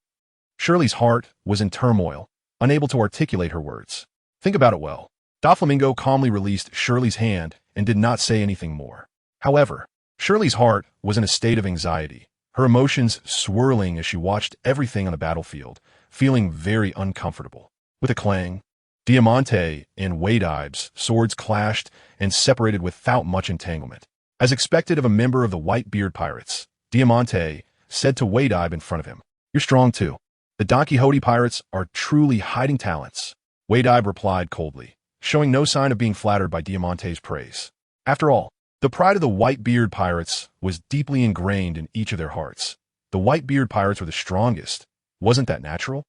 Shirley's heart was in turmoil, unable to articulate her words. Think about it well. Doflamingo calmly released Shirley's hand and did not say anything more. However, Shirley's heart was in a state of anxiety, her emotions swirling as she watched everything on the battlefield, feeling very uncomfortable. With a clang, Diamante and Wade-Eye's swords clashed and separated without much entanglement. As expected of a member of the Whitebeard pirates, Diamante said to Wade-Eye in front of him, You're strong too. The Don Quixote pirates are truly hiding talents. Wade-Eye replied coldly, showing no sign of being flattered by Diamante's praise. After all, the pride of the Whitebeard pirates was deeply ingrained in each of their hearts. The Whitebeard pirates were the strongest. Wasn't that natural?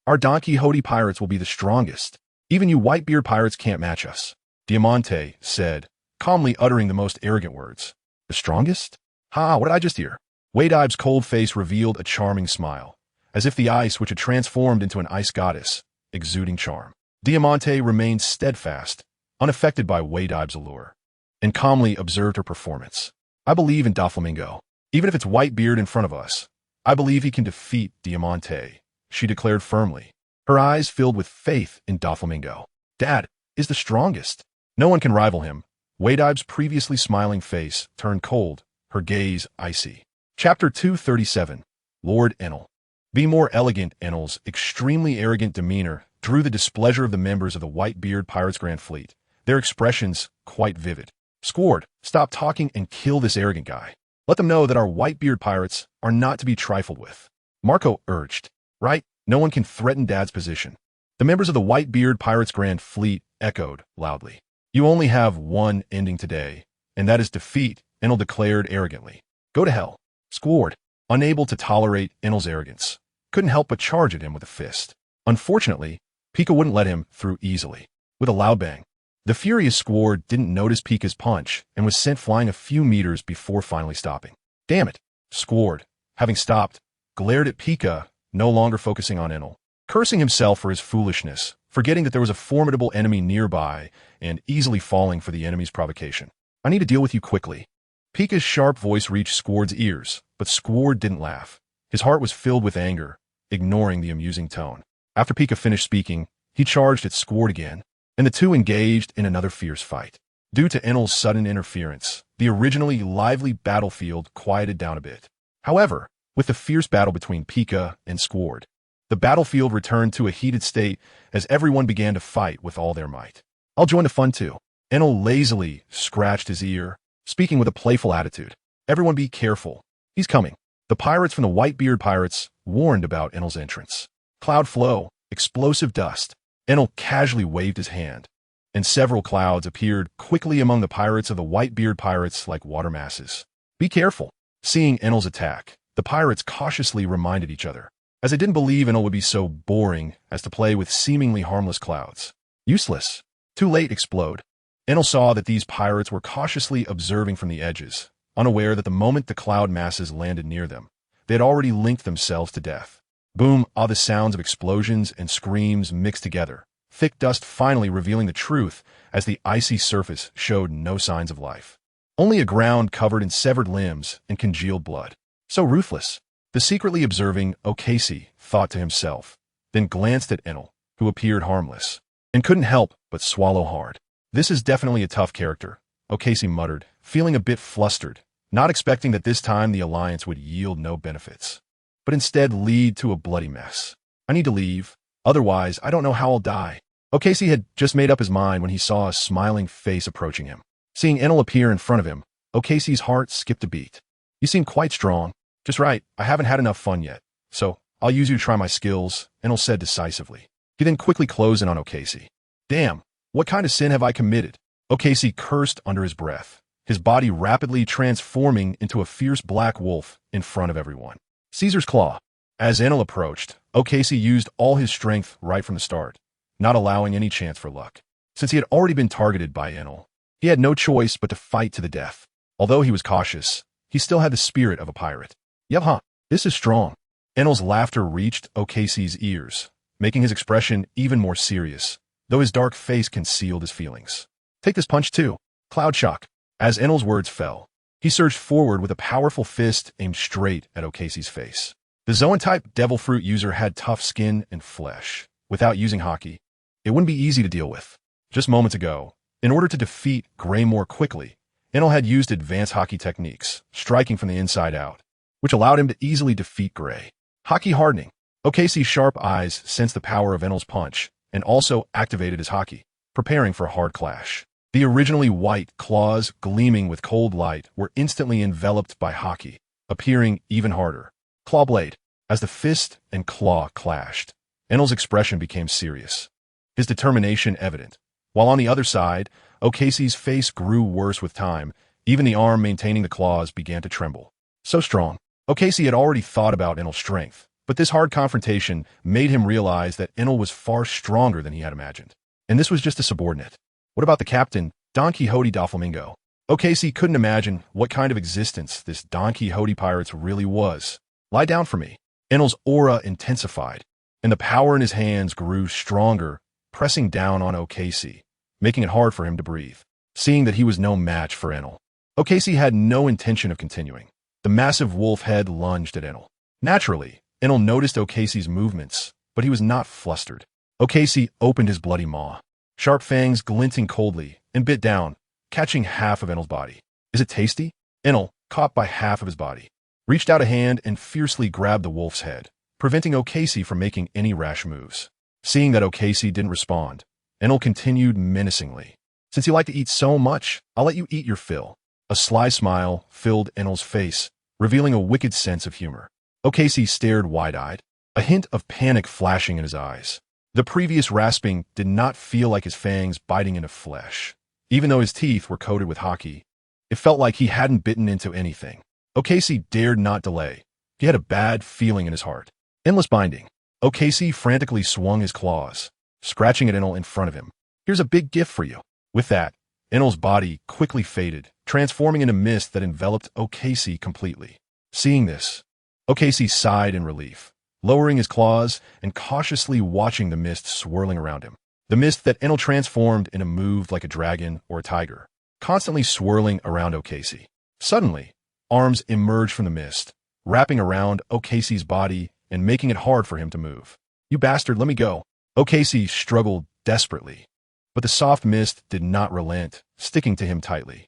Our Don Quixote pirates will be the strongest. Even you Whitebeard pirates can't match us, Diamante said, calmly uttering the most arrogant words. The strongest? Ha, what did I just hear? Wade-Eye's cold face revealed a charming smile, as if the ice which had transformed into an ice goddess, exuding charm. Diamante remained steadfast, unaffected by Wade-Eye's allure, and calmly observed her performance. I believe in Doflamingo. Even if it's Whitebeard in front of us, I believe he can defeat Diamante, she declared firmly. Her eyes filled with faith in Doflamingo. Dad is the strongest. No one can rival him. Wade-Eye's previously smiling face turned cold, her gaze icy. Chapter 237. Lord Enel. Be more elegant. Enel's extremely arrogant demeanor drew the displeasure of the members of the Whitebeard Pirates Grand Fleet, their expressions quite vivid. Squard, stop talking and kill this arrogant guy. Let them know that our Whitebeard pirates are not to be trifled with. Marco urged. Right? No one can threaten Dad's position. The members of the Whitebeard Pirates Grand Fleet echoed loudly. You only have one ending today, and that is defeat, Enel declared arrogantly. Go to hell. Squard, unable to tolerate Enel's arrogance, couldn't help but charge at him with a fist. Unfortunately, Pika wouldn't let him through easily. With a loud bang, the furious Squard didn't notice Pika's punch and was sent flying a few meters before finally stopping. Damn it! Squard, having stopped, glared at Pika, no longer focusing on Enel, cursing himself for his foolishness, forgetting that there was a formidable enemy nearby and easily falling for the enemy's provocation. I need to deal with you quickly. Pika's sharp voice reached Squard's ears, but Squard didn't laugh. His heart was filled with anger, ignoring the amusing tone. After Pika finished speaking, he charged at Squard again, and the two engaged in another fierce fight. Due to Enel's sudden interference, the originally lively battlefield quieted down a bit. However, with the fierce battle between Pika and Squard, the battlefield returned to a heated state as everyone began to fight with all their might. I'll join the fun too. Enel lazily scratched his ear, speaking with a playful attitude. Everyone be careful. He's coming. The pirates from the Whitebeard pirates warned about Enel's entrance. Cloud flow, explosive dust. Enel casually waved his hand, and several clouds appeared quickly among the pirates of the Whitebeard pirates like water masses. Be careful. Seeing Enel's attack, the pirates cautiously reminded each other, as they didn't believe Enel would be so boring as to play with seemingly harmless clouds. Useless. Too late. Explode. Enel saw that these pirates were cautiously observing from the edges, unaware that the moment the cloud masses landed near them, they had already linked themselves to death. Boom! All the sounds of explosions and screams mixed together, thick dust finally revealing the truth as the icy surface showed no signs of life. Only a ground covered in severed limbs and congealed blood. So ruthless. The secretly observing O'Casey thought to himself, then glanced at Enel, who appeared harmless, and couldn't help but swallow hard. This is definitely a tough character, O'Casey muttered, feeling a bit flustered, not expecting that this time the alliance would yield no benefits, but instead lead to a bloody mess. I need to leave, otherwise I don't know how I'll die. O'Casey had just made up his mind when he saw a smiling face approaching him. Seeing Enel appear in front of him, O'Casey's heart skipped a beat. You seem quite strong. Just right, I haven't had enough fun yet, so I'll use you to try my skills, Enel said decisively. He then quickly closed in on O'Casey. Damn, what kind of sin have I committed? O'Casey cursed under his breath, his body rapidly transforming into a fierce black wolf in front of everyone. Caesar's Claw. As Enel approached, O'Casey used all his strength right from the start, not allowing any chance for luck. Since he had already been targeted by Enel, he had no choice but to fight to the death. Although he was cautious, he still had the spirit of a pirate. Yep, huh? This is strong. Enel's laughter reached O'Casey's ears, making his expression even more serious, though his dark face concealed his feelings. Take this punch too. Cloud Shock. As Enel's words fell, he surged forward with a powerful fist aimed straight at O'Casey's face. The Zoan-type Devil Fruit user had tough skin and flesh. Without using Haki, it wouldn't be easy to deal with. Just moments ago, in order to defeat Gray more quickly, Enel had used advanced Haki techniques, striking from the inside out, which allowed him to easily defeat Gray. Haki hardening. O'Casey's sharp eyes sensed the power of Enel's punch and also activated his Haki, preparing for a hard clash. The originally white claws gleaming with cold light were instantly enveloped by Haki, appearing even harder. Claw Blade. As the fist and claw clashed, Enel's expression became serious, his determination evident. While on the other side, O'Casey's face grew worse with time. Even the arm maintaining the claws began to tremble. So strong. O'Casey had already thought about Enel's strength, but this hard confrontation made him realize that Enel was far stronger than he had imagined. And this was just a subordinate. What about the captain, Donquixote Doflamingo? O'Casey couldn't imagine what kind of existence this Don Quixote pirate's really was. Lie down for me. Enel's aura intensified, and the power in his hands grew stronger, pressing down on O'Casey, making it hard for him to breathe. Seeing that he was no match for Enel, O'Casey had no intention of continuing. The massive wolf head lunged at Enel. Naturally, Enel noticed O'Casey's movements, but he was not flustered. O'Casey opened his bloody maw, sharp fangs glinting coldly, and bit down, catching half of Enel's body. Is it tasty? Enel, caught by half of his body, reached out a hand and fiercely grabbed the wolf's head, preventing O'Casey from making any rash moves. Seeing that O'Casey didn't respond, Enel continued menacingly. Since you like to eat so much, I'll let you eat your fill. A sly smile filled Enel's face, revealing a wicked sense of humor. O'Casey stared wide-eyed, a hint of panic flashing in his eyes. The previous rasping did not feel like his fangs biting into flesh. Even though his teeth were coated with Haki, it felt like he hadn't bitten into anything. O'Casey dared not delay. He had a bad feeling in his heart. Endless binding. O'Casey frantically swung his claws, scratching at Enel in front of him. Here's a big gift for you. With that, Enel's body quickly faded, transforming into mist that enveloped O'Casey completely. Seeing this, O'Casey sighed in relief, lowering his claws and cautiously watching the mist swirling around him. The mist that Enel transformed into moved like a dragon or a tiger, constantly swirling around O'Casey. Suddenly, arms emerged from the mist, wrapping around O'Casey's body and making it hard for him to move. You bastard, let me go. O'Casey struggled desperately, but the soft mist did not relent, sticking to him tightly.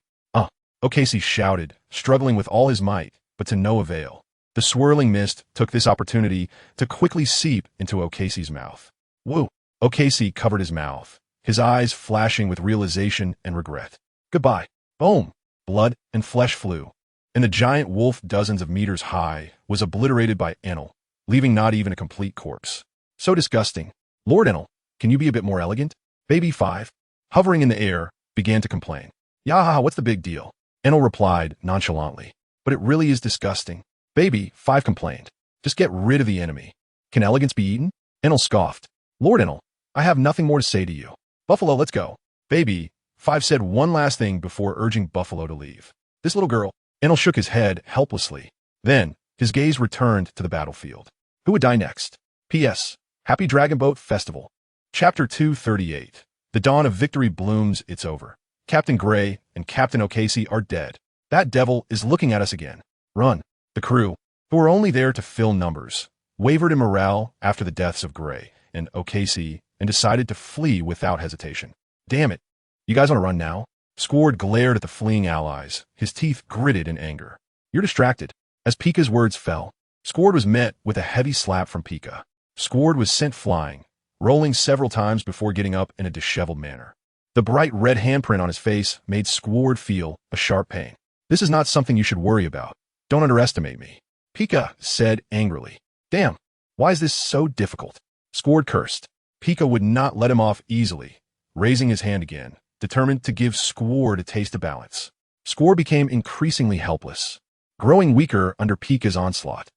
O'Casey shouted, struggling with all his might, but to no avail. The swirling mist took this opportunity to quickly seep into O'Casey's mouth. Whoa! O'Casey covered his mouth, his eyes flashing with realization and regret. Goodbye. Boom! Blood and flesh flew, and the giant wolf dozens of meters high was obliterated by Enel, leaving not even a complete corpse. So disgusting. Lord Enel, can you be a bit more elegant? Baby 5, hovering in the air, began to complain. Yahaha, what's the big deal? Enel replied nonchalantly. But it really is disgusting. Baby 5 complained. Just get rid of the enemy. Can elegance be eaten? Enel scoffed. Lord Enel, I have nothing more to say to you. Buffalo, let's go. Baby 5 said one last thing before urging Buffalo to leave. This little girl. Enel shook his head helplessly. Then, his gaze returned to the battlefield. Who would die next? P.S. Happy Dragon Boat Festival. Chapter 238. The dawn of victory blooms, it's over. Captain Gray and Captain O'Casey are dead. That devil is looking at us again. Run. The crew, who were only there to fill numbers, wavered in morale after the deaths of Gray and O'Casey and decided to flee without hesitation. Damn it. You guys want to run now? Squard glared at the fleeing allies, his teeth gritted in anger. You're distracted. As Pika's words fell, Squard was met with a heavy slap from Pika. Squard was sent flying, rolling several times before getting up in a disheveled manner. The bright red handprint on his face made Squard feel a sharp pain. This is not something you should worry about. Don't underestimate me. Pika said angrily. Damn, why is this so difficult? Squard cursed. Pika would not let him off easily, raising his hand again, determined to give Squard a taste of balance. Squard became increasingly helpless, growing weaker under Pika's onslaught.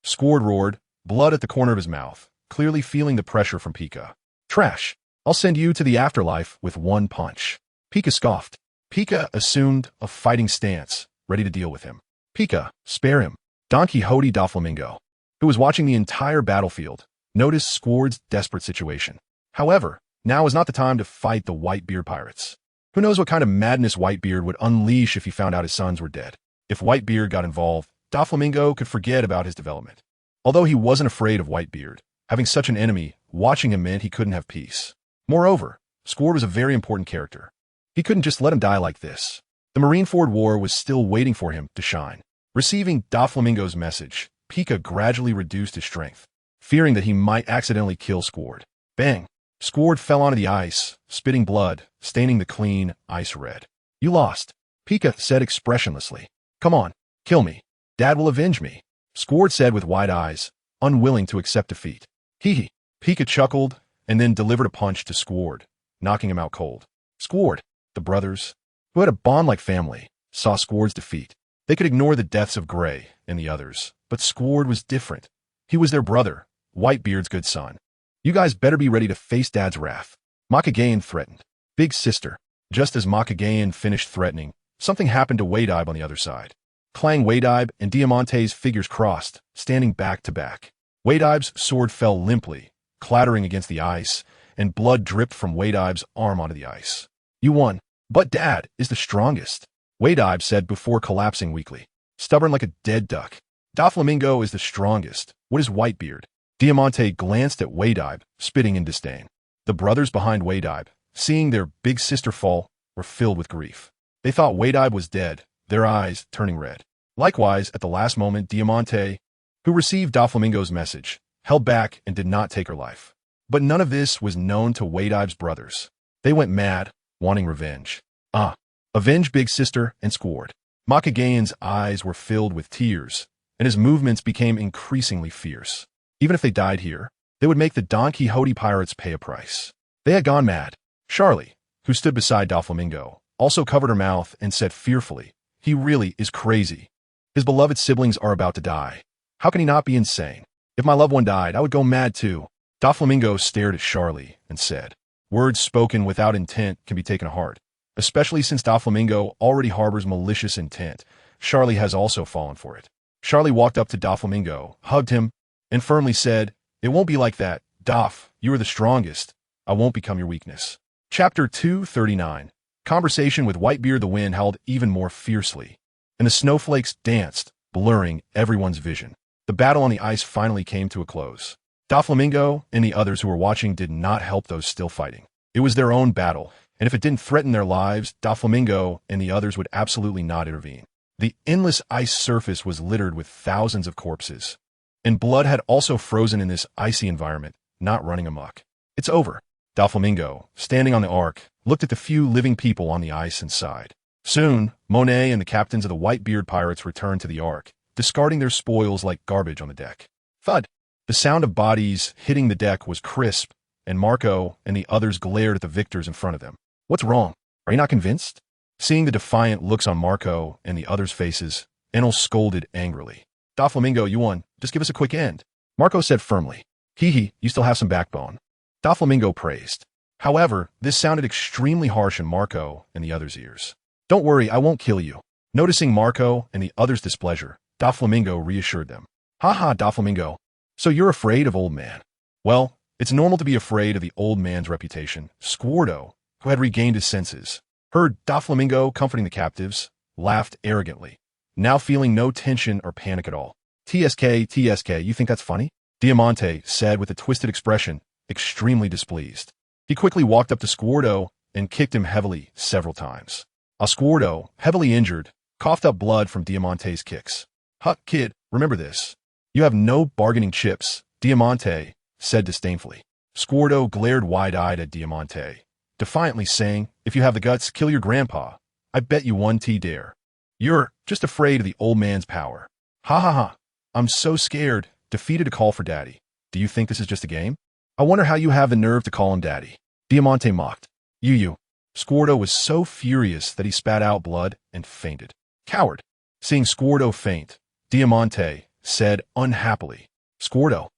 Squard roared, blood at the corner of his mouth, clearly feeling the pressure from Pika. Trash. I'll send you to the afterlife with one punch. Pika scoffed. Pika assumed a fighting stance, ready to deal with him. Pika, spare him. Donquixote Doflamingo, who was watching the entire battlefield, noticed Squard's desperate situation. However, now is not the time to fight the Whitebeard pirates. Who knows what kind of madness Whitebeard would unleash if he found out his sons were dead. If Whitebeard got involved, Doflamingo could forget about his development. Although he wasn't afraid of Whitebeard, having such an enemy, watching him meant he couldn't have peace. Moreover, Squard was a very important character. He couldn't just let him die like this. The Marineford War was still waiting for him to shine. Receiving Doflamingo's message, Pika gradually reduced his strength, fearing that he might accidentally kill Squard. Bang! Squard fell onto the ice, spitting blood, staining the clean ice red. You lost, Pika said expressionlessly. Come on, kill me. Dad will avenge me, Squard said with wide eyes, unwilling to accept defeat. Hee. Pika chuckled and then delivered a punch to Squard, knocking him out cold. Squard, the brothers, who had a bond like family, saw Squard's defeat. They could ignore the deaths of Gray and the others, but Squard was different. He was their brother, Whitebeard's good son. You guys better be ready to face Dad's wrath. Makagayan threatened. Big sister. Just as Makagayan finished threatening, something happened to Wadaibe on the other side. Clang Wadaibe and Diamante's figures crossed, standing back to back. Wadaibe's sword fell limply, clattering against the ice, and blood dripped from Wadaibe's arm onto the ice. You won, but Dad is the strongest, Wadaibe said before collapsing weakly. Stubborn like a dead duck. Doflamingo is the strongest. What is Whitebeard? Diamante glanced at Wadaibe, spitting in disdain. The brothers behind Wadaibe, seeing their big sister fall, were filled with grief. They thought Wadaibe was dead, their eyes turning red. Likewise, at the last moment, Diamante, who received Doflamingo's message, held back and did not take her life. But none of this was known to Wadaibe's brothers. They went mad, wanting revenge. Avenge Big Sister and Squard. Makagayan's eyes were filled with tears, and his movements became increasingly fierce. Even if they died here, they would make the Donquixote pirates pay a price. They had gone mad. Charlie, who stood beside Doflamingo, also covered her mouth and said fearfully, he really is crazy. His beloved siblings are about to die. How can he not be insane? If my loved one died, I would go mad too. Doflamingo stared at Charlie and said, words spoken without intent can be taken to heart. Especially since Doflamingo already harbors malicious intent, Charlie has also fallen for it. Charlie walked up to Doflamingo, hugged him, and firmly said, it won't be like that. Doff, you are the strongest. I won't become your weakness. Chapter 239. Conversation with Whitebeard. The wind howled even more fiercely, and the snowflakes danced, blurring everyone's vision. The battle on the ice finally came to a close. Doflamingo and the others who were watching did not help those still fighting. It was their own battle, and if it didn't threaten their lives, Doflamingo and the others would absolutely not intervene. The endless ice surface was littered with thousands of corpses, and blood had also frozen in this icy environment, not running amok. It's over. Doflamingo, standing on the ark, looked at the few living people on the ice and sighed. Soon, Monet and the captains of the Whitebeard pirates returned to the ark, discarding their spoils like garbage on the deck. Thud! The sound of bodies hitting the deck was crisp, and Marco and the others glared at the victors in front of them. What's wrong? Are you not convinced? Seeing the defiant looks on Marco and the others' faces, Enel scolded angrily. Doflamingo, you won. Just give us a quick end. Marco said firmly. Hee, you still have some backbone. Doflamingo praised. However, this sounded extremely harsh in Marco and the others' ears. Don't worry, I won't kill you. Noticing Marco and the others' displeasure, Doflamingo reassured them. Haha, Doflamingo. So you're afraid of old man. Well, it's normal to be afraid of the old man's reputation. Squardo, who had regained his senses, heard Doflamingo comforting the captives, laughed arrogantly, now feeling no tension or panic at all. TSK, you think that's funny? Diamante said with a twisted expression, extremely displeased. He quickly walked up to Squardo and kicked him heavily several times. Squardo, heavily injured, coughed up blood from Diamante's kicks. Huh, kid, remember this. You have no bargaining chips, Diamante said disdainfully. Squardo glared wide-eyed at Diamante, defiantly saying, if you have the guts, kill your grandpa. I bet you 1T dare. You're just afraid of the old man's power. Ha ha ha. I'm so scared, defeated to call for daddy. Do you think this is just a game? I wonder how you have the nerve to call him daddy. Diamante mocked. You. Squardo was so furious that he spat out blood and fainted. Coward. Seeing Squardo faint, Diamante said unhappily, Squardo.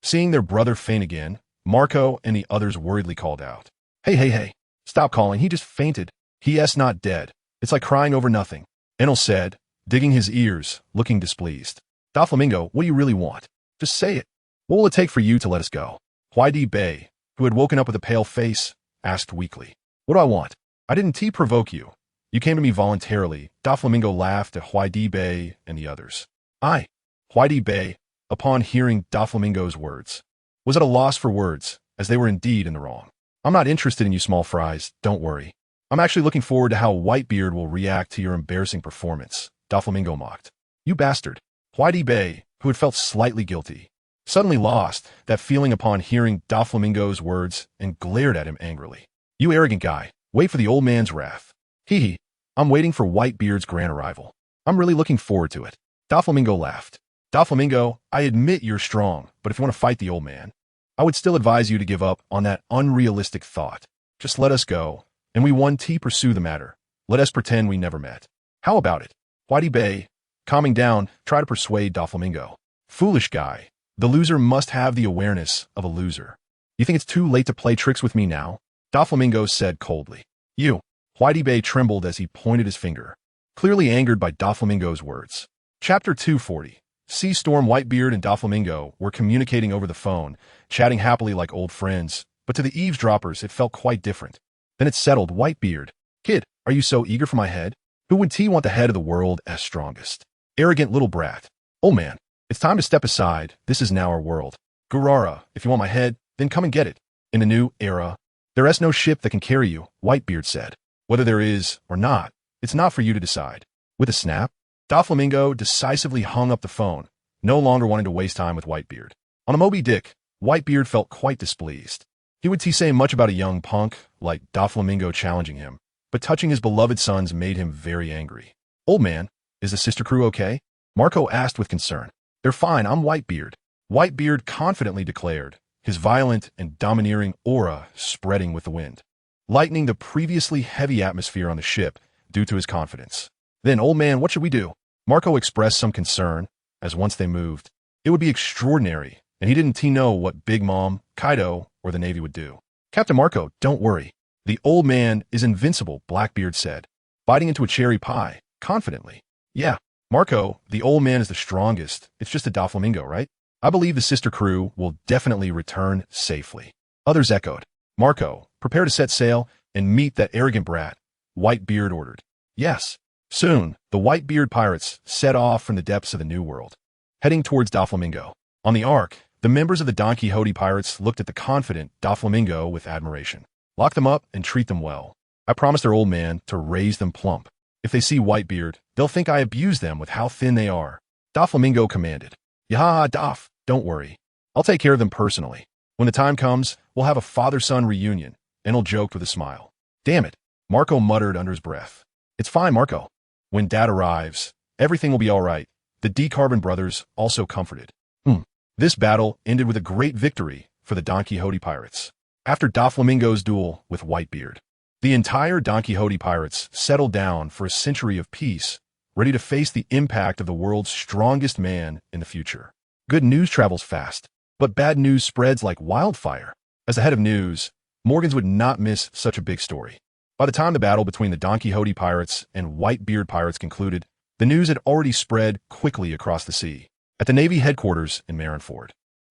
Seeing their brother faint again, Marco and the others worriedly called out. Hey. Stop calling, he just fainted. He's not dead. It's like crying over nothing. Enel said, digging his ears, looking displeased. Doflamingo, what do you really want? Just say it. What will it take for you to let us go? Huidi Bay, who had woken up with a pale face, asked weakly. What do I want? I didn't provoke you. You came to me voluntarily. Doflamingo laughed at Huidi Bay and the others. Huidi Bay, upon hearing Doflamingo's words, was at a loss for words, as they were indeed in the wrong. I'm not interested in you small fries, don't worry. I'm actually looking forward to how Whitebeard will react to your embarrassing performance, Doflamingo mocked. You bastard. Huidi Bay, who had felt slightly guilty, suddenly lost that feeling upon hearing Doflamingo's words and glared at him angrily. You arrogant guy, wait for the old man's wrath. Hee. I'm waiting for Whitebeard's grand arrival. I'm really looking forward to it. Doflamingo laughed. Doflamingo, I admit you're strong, but if you want to fight the old man, I would still advise you to give up on that unrealistic thought. Just let us go, and we pursue the matter. Let us pretend we never met. How about it? Huidi Bay, calming down, tried to persuade Doflamingo. Foolish guy. The loser must have the awareness of a loser. You think it's too late to play tricks with me now? Doflamingo said coldly. You. Huidi Bay trembled as he pointed his finger, clearly angered by Doflamingo's words. Chapter 240. Sea Storm. Whitebeard and Doflamingo were communicating over the phone, chatting happily like old friends, but to the eavesdroppers it felt quite different. Then it settled. Whitebeard. Kid, are you so eager for my head? Who would want the head of the world as strongest? Arrogant little brat. Old man, it's time to step aside. This is now our world. Gurara, if you want my head, then come and get it. In the new era, there is no ship that can carry you, Whitebeard said. Whether there is or not, it's not for you to decide. With a snap, Doflamingo decisively hung up the phone, no longer wanting to waste time with Whitebeard. On a Moby Dick, Whitebeard felt quite displeased. He would say much about a young punk like Doflamingo challenging him, but touching his beloved sons made him very angry. Old man, is the sister crew okay? Marco asked with concern. They're fine, I'm Whitebeard. Whitebeard confidently declared, his violent and domineering aura spreading with the wind, lightening the previously heavy atmosphere on the ship due to his confidence. Then, old man, what should we do? Marco expressed some concern, as once they moved, it would be extraordinary, and he didn't know what Big Mom, Kaido, or the Navy would do. Captain Marco, don't worry. The old man is invincible, Blackbeard said, biting into a cherry pie, confidently. Yeah, Marco, the old man is the strongest. It's just a Doflamingo, right? I believe the sister crew will definitely return safely. Others echoed. Marco, prepare to set sail and meet that arrogant brat, Whitebeard ordered. Yes. Soon, the Whitebeard pirates set off from the depths of the New World, heading towards Doflamingo. On the Ark, the members of the Donquixote pirates looked at the confident Doflamingo with admiration. Lock them up and treat them well. I promised their old man to raise them plump. If they see Whitebeard, they'll think I abuse them with how thin they are. Doflamingo commanded. Yaha, Dof, don't worry. I'll take care of them personally. When the time comes, we'll have a father-son reunion, Enel joked with a smile. Damn it, Marco muttered under his breath. It's fine, Marco. When Dad arrives, everything will be all right. The Decarbon brothers also comforted. This battle ended with a great victory for the Donquixote pirates. After Doflamingo's duel with Whitebeard, the entire Donquixote pirates settled down for a century of peace, ready to face the impact of the world's strongest man in the future. Good news travels fast, but bad news spreads like wildfire. As the head of news, Morgans would not miss such a big story. By the time the battle between the Donquixote pirates and Whitebeard pirates concluded, the news had already spread quickly across the sea. At the Navy headquarters in Marineford,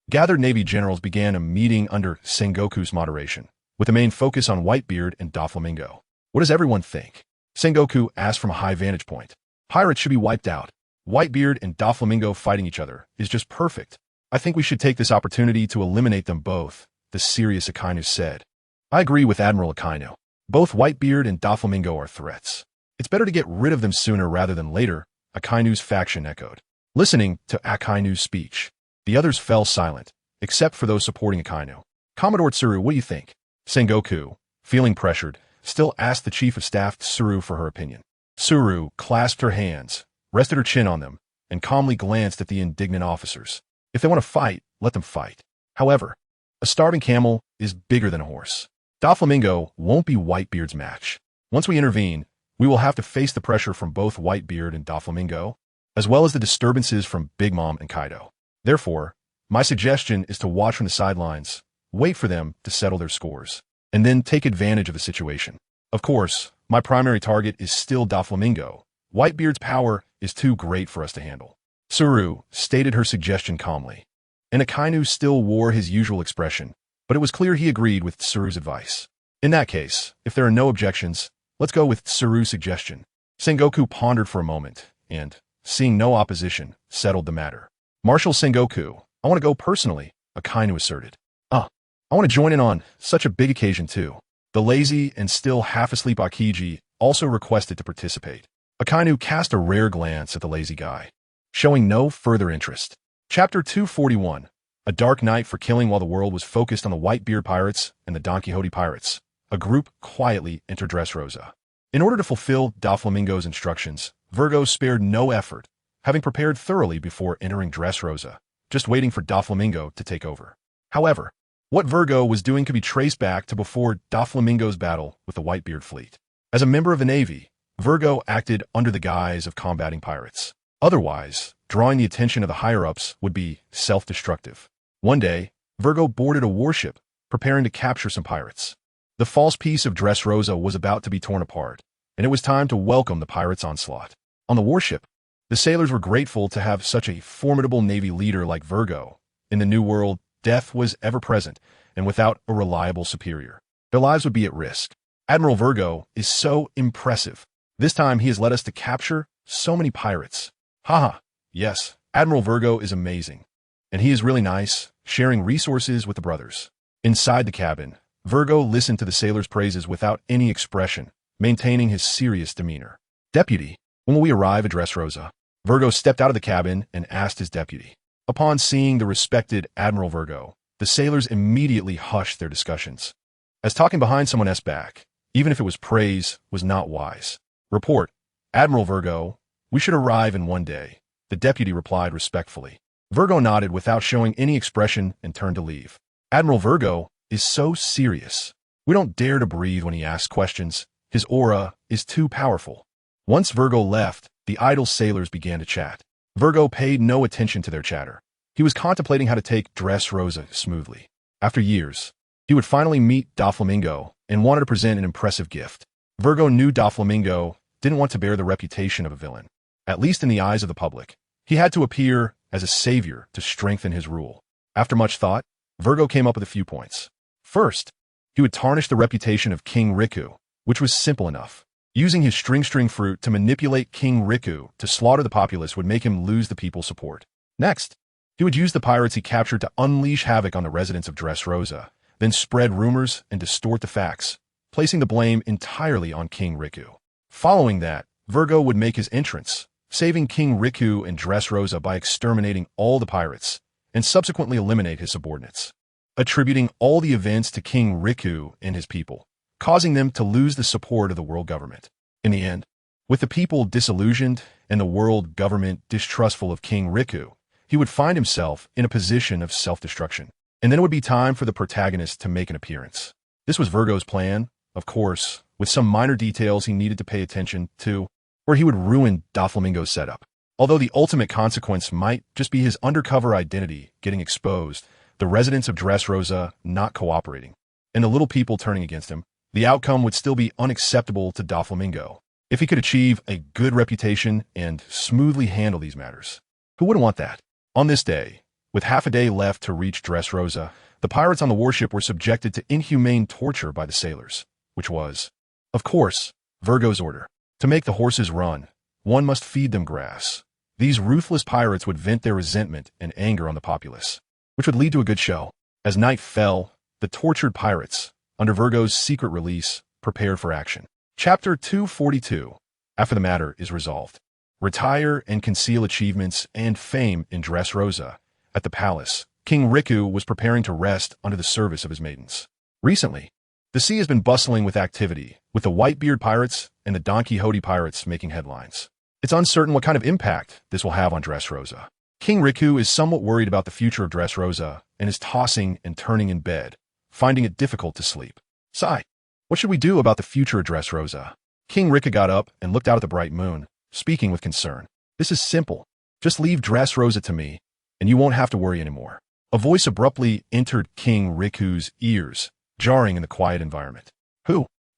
gathered Navy generals began a meeting under Sengoku's moderation, with the main focus on Whitebeard and Doflamingo. What does everyone think? Sengoku asked from a high vantage point. Pirates should be wiped out. Whitebeard and Doflamingo fighting each other is just perfect. I think we should take this opportunity to eliminate them both, the serious Akainu said. I agree with Admiral Akainu. Both Whitebeard and Doflamingo are threats. It's better to get rid of them sooner rather than later, Akainu's faction echoed. Listening to Akainu's speech, the others fell silent, except for those supporting Akainu. Commodore Tsuru, what do you think? Sengoku, feeling pressured, still asked the Chief of Staff Tsuru for her opinion. Tsuru clasped her hands, rested her chin on them, and calmly glanced at the indignant officers. If they want to fight, let them fight. However, a starving camel is bigger than a horse. Doflamingo won't be Whitebeard's match. Once we intervene, we will have to face the pressure from both Whitebeard and Doflamingo, as well as the disturbances from Big Mom and Kaido. Therefore, my suggestion is to watch from the sidelines, wait for them to settle their scores, and then take advantage of the situation. Of course, my primary target is still Doflamingo. Whitebeard's power is too great for us to handle. Tsuru stated her suggestion calmly, and Akainu still wore his usual expression, but it was clear he agreed with Tsuru's advice. In that case, if there are no objections, let's go with Tsuru's suggestion. Sengoku pondered for a moment, and, seeing no opposition, settled the matter. Marshal Sengoku, I want to go personally, Akainu asserted. I want to join in on such a big occasion too. The lazy and still half-asleep Akiji also requested to participate. Akainu cast a rare glance at the lazy guy, showing no further interest. Chapter 241, A Dark Night for Killing. While the world was focused on the Whitebeard pirates and the Donquixote pirates, a group quietly entered Dressrosa. In order to fulfill Doflamingo's instructions, Virgo spared no effort, having prepared thoroughly before entering Dressrosa, just waiting for Doflamingo to take over. However, what Virgo was doing could be traced back to before Doflamingo's battle with the Whitebeard fleet. As a member of the Navy, Virgo acted under the guise of combating pirates. Otherwise, drawing the attention of the higher-ups would be self-destructive. One day, Virgo boarded a warship, preparing to capture some pirates. The false peace of Dressrosa was about to be torn apart, and it was time to welcome the pirates' onslaught. On the warship, the sailors were grateful to have such a formidable Navy leader like Virgo. In the New World, death was ever present, and without a reliable superior, their lives would be at risk. Admiral Virgo is so impressive. This time he has led us to capture so many pirates. Haha, yes, Admiral Virgo is amazing. And he is really nice, sharing resources with the brothers. Inside the cabin, Virgo listened to the sailors' praises without any expression, maintaining his serious demeanor. Deputy, when will we arrive at Dressrosa? Virgo stepped out of the cabin and asked his deputy. Upon seeing the respected Admiral Virgo, the sailors immediately hushed their discussions, as talking behind someone else's back, even if it was praise, was not wise. Report, Admiral Virgo, we should arrive in 1 day, the deputy replied respectfully. Virgo nodded without showing any expression and turned to leave. Admiral Virgo is so serious. We don't dare to breathe when he asks questions. His aura is too powerful. Once Virgo left, the idle sailors began to chat. Virgo paid no attention to their chatter. He was contemplating how to take Dressrosa smoothly. After years, he would finally meet Doflamingo and wanted to present an impressive gift. Virgo knew Doflamingo didn't want to bear the reputation of a villain. At least in the eyes of the public, he had to appear as a savior to strengthen his rule. After much thought, Virgo came up with a few points. First, he would tarnish the reputation of King Riku, which was simple enough. Using his string fruit to manipulate King Riku to slaughter the populace would make him lose the people's support. Next, he would use the pirates he captured to unleash havoc on the residents of Dressrosa, then spread rumors and distort the facts, placing the blame entirely on King Riku. Following that, Virgo would make his entrance, saving King Riku and Dressrosa by exterminating all the pirates, and subsequently eliminate his subordinates, attributing all the events to King Riku and his people, causing them to lose the support of the world government. In the end, with the people disillusioned and the world government distrustful of King Riku, he would find himself in a position of self-destruction. And then it would be time for the protagonist to make an appearance. This was Virgo's plan, of course, with some minor details he needed to pay attention to, or he would ruin Doflamingo's setup. Although the ultimate consequence might just be his undercover identity getting exposed, the residents of Dressrosa not cooperating, and the little people turning against him, the outcome would still be unacceptable to Doflamingo. If he could achieve a good reputation and smoothly handle these matters, who wouldn't want that? On this day, with half a day left to reach Dressrosa, the pirates on the warship were subjected to inhumane torture by the sailors, which was, of course, Virgo's order. To make the horses run, one must feed them grass. These ruthless pirates would vent their resentment and anger on the populace, which would lead to a good show. As night fell, the tortured pirates, under Virgo's secret release, prepared for action. Chapter 242. After the matter is resolved. Retire and conceal achievements and fame in Dressrosa. At the palace, King Riku was preparing to rest under the service of his maidens. Recently, the sea has been bustling with activity, with the Whitebeard pirates and the Donquixote pirates making headlines. It's uncertain what kind of impact this will have on Dressrosa. King Riku is somewhat worried about the future of Dressrosa and is tossing and turning in bed, finding it difficult to sleep. Sigh. What should we do about the future of Dressrosa? King Riku got up and looked out at the bright moon, speaking with concern. This is simple. Just leave Dressrosa to me, and you won't have to worry anymore. A voice abruptly entered King Riku's ears, jarring in the quiet environment.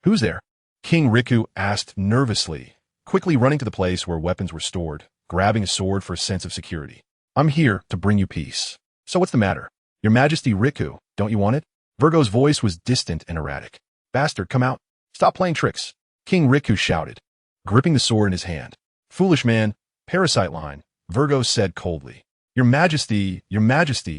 Who's there? King Riku asked nervously, quickly running to the place where weapons were stored, grabbing a sword for a sense of security. I'm here to bring you peace. So what's the matter? Your Majesty Riku, don't you want it? Virgo's voice was distant and erratic. Bastard, come out. Stop playing tricks. King Riku shouted, gripping the sword in his hand. Foolish man, parasite line, Virgo said coldly. Your Majesty,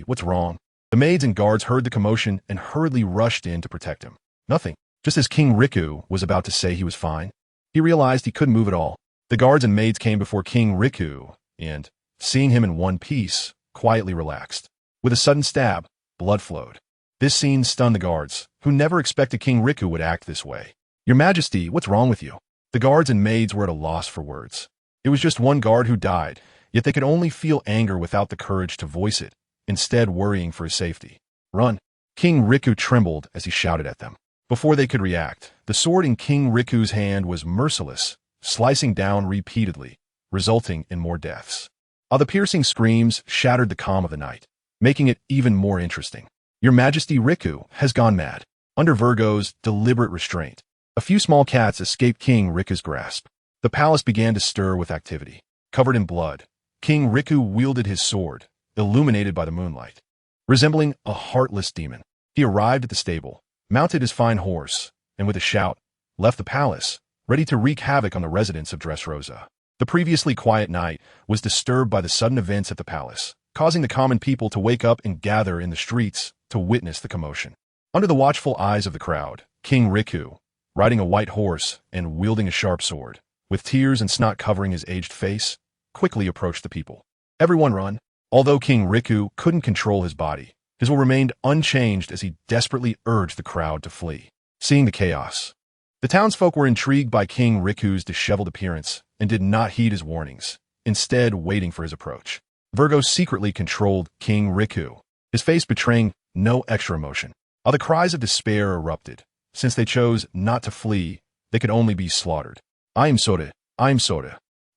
what's wrong? The maids and guards heard the commotion and hurriedly rushed in to protect him. Nothing. Just as King Riku was about to say he was fine, he realized he couldn't move at all. The guards and maids came before King Riku and, seeing him in one piece, quietly relaxed. With a sudden stab, blood flowed. This scene stunned the guards, who never expected King Riku would act this way. Your Majesty, what's wrong with you? The guards and maids were at a loss for words. It was just one guard who died, yet they could only feel anger without the courage to voice it, instead worrying for his safety. Run! King Riku trembled as he shouted at them. Before they could react, the sword in King Riku's hand was merciless, slicing down repeatedly, resulting in more deaths. The piercing screams shattered the calm of the night, making it even more interesting. Your Majesty Riku has gone mad. Under Virgo's deliberate restraint, a few small cats escaped King Riku's grasp. The palace began to stir with activity. Covered in blood, King Riku wielded his sword, illuminated by the moonlight. Resembling a heartless demon, he arrived at the stable, mounted his fine horse, and with a shout, left the palace, ready to wreak havoc on the residents of Dressrosa. The previously quiet night was disturbed by the sudden events at the palace, causing the common people to wake up and gather in the streets to witness the commotion. Under the watchful eyes of the crowd, King Riku, riding a white horse and wielding a sharp sword, with tears and snot covering his aged face, quickly approached the people. Everyone run. Although King Riku couldn't control his body, his will remained unchanged as he desperately urged the crowd to flee. Seeing the chaos, the townsfolk were intrigued by King Riku's disheveled appearance and did not heed his warnings, instead waiting for his approach. Virgo secretly controlled King Riku, his face betraying no extra emotion. The cries of despair erupted. Since they chose not to flee, they could only be slaughtered. I'm Soda.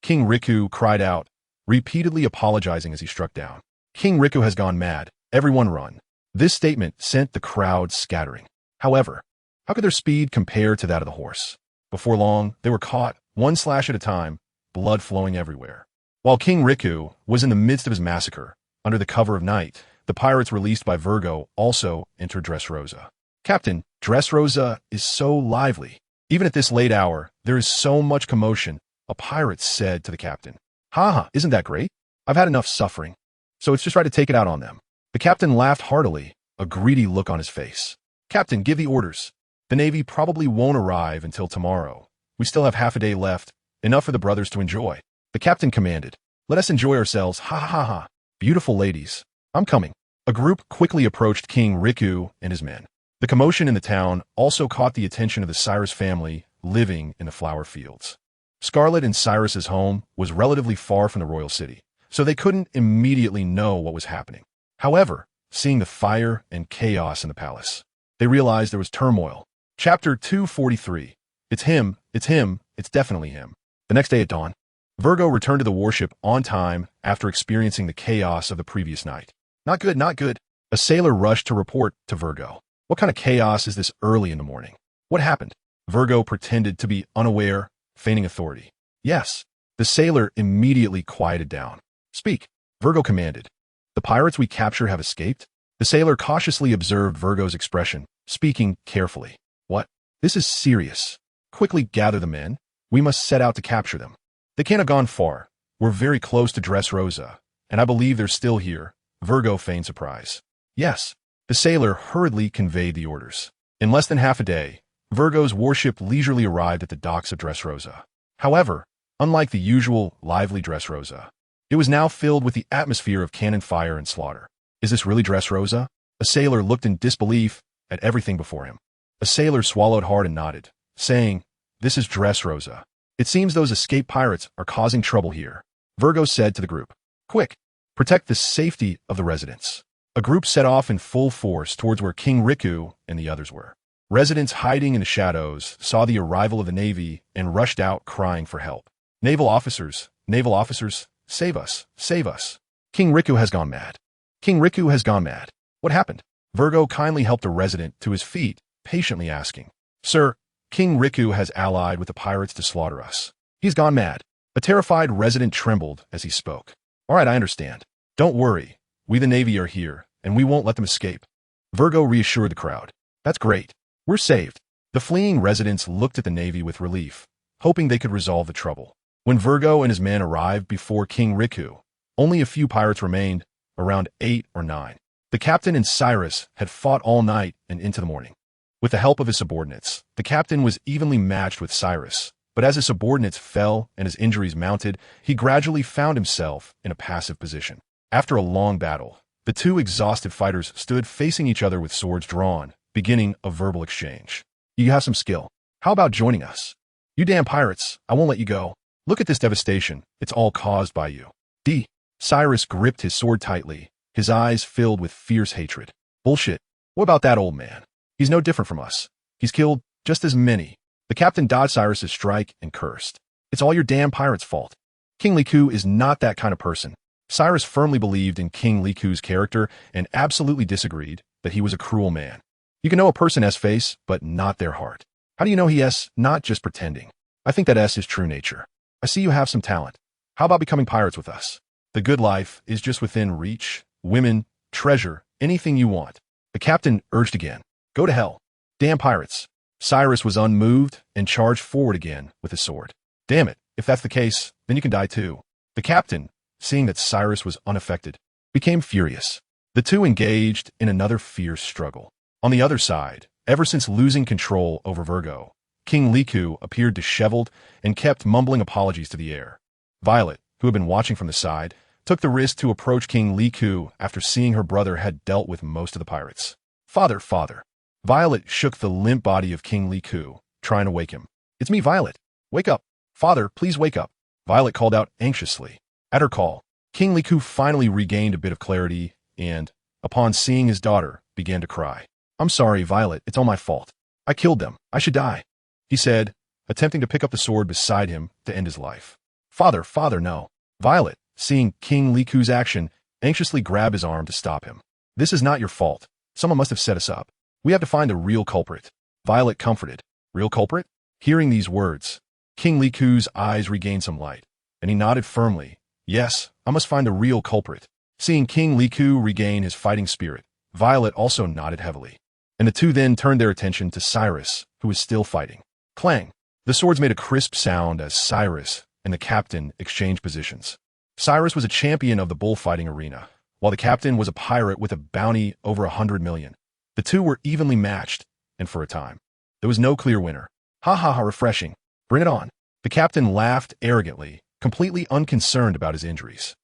King Riku cried out, repeatedly apologizing as he struck down. King Riku has gone mad. Everyone run. This statement sent the crowd scattering. However, how could their speed compare to that of the horse? Before long, they were caught, one slash at a time, blood flowing everywhere. While King Riku was in the midst of his massacre, under the cover of night, the pirates released by Virgo also entered Dressrosa. Captain, Dressrosa is so lively. Even at this late hour, there is so much commotion, a pirate said to the captain. Ha, isn't that great? I've had enough suffering, so it's just right to take it out on them. The captain laughed heartily, a greedy look on his face. Captain, give the orders. The Navy probably won't arrive until tomorrow. We still have half a day left, enough for the brothers to enjoy. The captain commanded. Let us enjoy ourselves, ha. Beautiful ladies, I'm coming. A group quickly approached King Riku and his men. The commotion in the town also caught the attention of the Cyrus family living in the flower fields. Scarlet and Cyrus's home was relatively far from the royal city, so they couldn't immediately know what was happening. However, seeing the fire and chaos in the palace, they realized there was turmoil. Chapter 243. It's him, it's definitely him. The next day at dawn, Virgo returned to the warship on time after experiencing the chaos of the previous night. Not good. A sailor rushed to report to Virgo. What kind of chaos is this early in the morning? What happened? Virgo pretended to be unaware, feigning authority. Yes. The sailor immediately quieted down. Speak, Virgo commanded. The pirates we capture have escaped? The sailor cautiously observed Virgo's expression, speaking carefully. What? This is serious. Quickly gather the men. We must set out to capture them. They can't have gone far. We're very close to Dressrosa, and I believe they're still here. Virgo feigned surprise. Yes. The sailor hurriedly conveyed the orders. In less than half a day, Virgo's warship leisurely arrived at the docks of Dressrosa. However, unlike the usual lively Dressrosa, it was now filled with the atmosphere of cannon fire and slaughter. Is this really Dressrosa? A sailor looked in disbelief at everything before him. A sailor swallowed hard and nodded, saying, This is Dressrosa. It seems those escaped pirates are causing trouble here. Virgo said to the group. Quick, protect the safety of the residents. A group set off in full force towards where King Riku and the others were. Residents hiding in the shadows saw the arrival of the Navy and rushed out crying for help. Naval officers, save us, save us. King Riku has gone mad. King Riku has gone mad. What happened? Virgo kindly helped a resident to his feet, patiently asking. Sir, King Riku has allied with the pirates to slaughter us. He's gone mad. A terrified resident trembled as he spoke. All right, I understand. Don't worry. We the Navy are here, and we won't let them escape. Virgo reassured the crowd. That's great. We're saved. The fleeing residents looked at the Navy with relief, hoping they could resolve the trouble. When Virgo and his men arrived before King Riku, only a few pirates remained, around 8 or 9. The captain and Cyrus had fought all night and into the morning. With the help of his subordinates, the captain was evenly matched with Cyrus, but as his subordinates fell and his injuries mounted, he gradually found himself in a passive position. After a long battle, the two exhausted fighters stood facing each other with swords drawn, beginning a verbal exchange. You have some skill. How about joining us? You damn pirates, I won't let you go. Look at this devastation. It's all caused by you. Cyrus gripped his sword tightly, his eyes filled with fierce hatred. Bullshit. What about that old man? He's no different from us. He's killed just as many. The captain dodged Cyrus's strike and cursed. It's all your damn pirates' fault. King Liku is not that kind of person. Cyrus firmly believed in King Liku's character and absolutely disagreed that he was a cruel man. You can know a person has face, but not their heart. How do you know he has not just pretending? I think that is his true nature. I see you have some talent. How about becoming pirates with us? The good life is just within reach. Women, treasure, anything you want. The captain urged again. Go to hell. Damn pirates. Cyrus was unmoved and charged forward again with his sword. Damn it, if that's the case, then you can die too. The captain, seeing that Cyrus was unaffected, became furious. The two engaged in another fierce struggle. On the other side, ever since losing control over Virgo, King Liku appeared disheveled and kept mumbling apologies to the air. Violet, who had been watching from the side, took the risk to approach King Liku after seeing her brother had dealt with most of the pirates. Father. Violet shook the limp body of King Liku, trying to wake him. It's me, Violet. Wake up. Father, please wake up. Violet called out anxiously. At her call, King Liku finally regained a bit of clarity and, upon seeing his daughter, began to cry. I'm sorry, Violet. It's all my fault. I killed them. I should die, he said, attempting to pick up the sword beside him to end his life. Father, no. Violet, seeing King Liku's action, anxiously grabbed his arm to stop him. This is not your fault. Someone must have set us up. We have to find the real culprit. Violet comforted. Real culprit? Hearing these words, King Liku's eyes regained some light, and he nodded firmly. Yes, I must find the real culprit. Seeing King Liku regain his fighting spirit, Violet also nodded heavily. And the two then turned their attention to Cyrus, who was still fighting. Clang! The swords made a crisp sound as Cyrus and the captain exchanged positions. Cyrus was a champion of the bullfighting arena, while the captain was a pirate with a bounty over 100 million. The two were evenly matched, and for a time, there was no clear winner. Ha, refreshing. Bring it on. The captain laughed arrogantly, completely unconcerned about his injuries.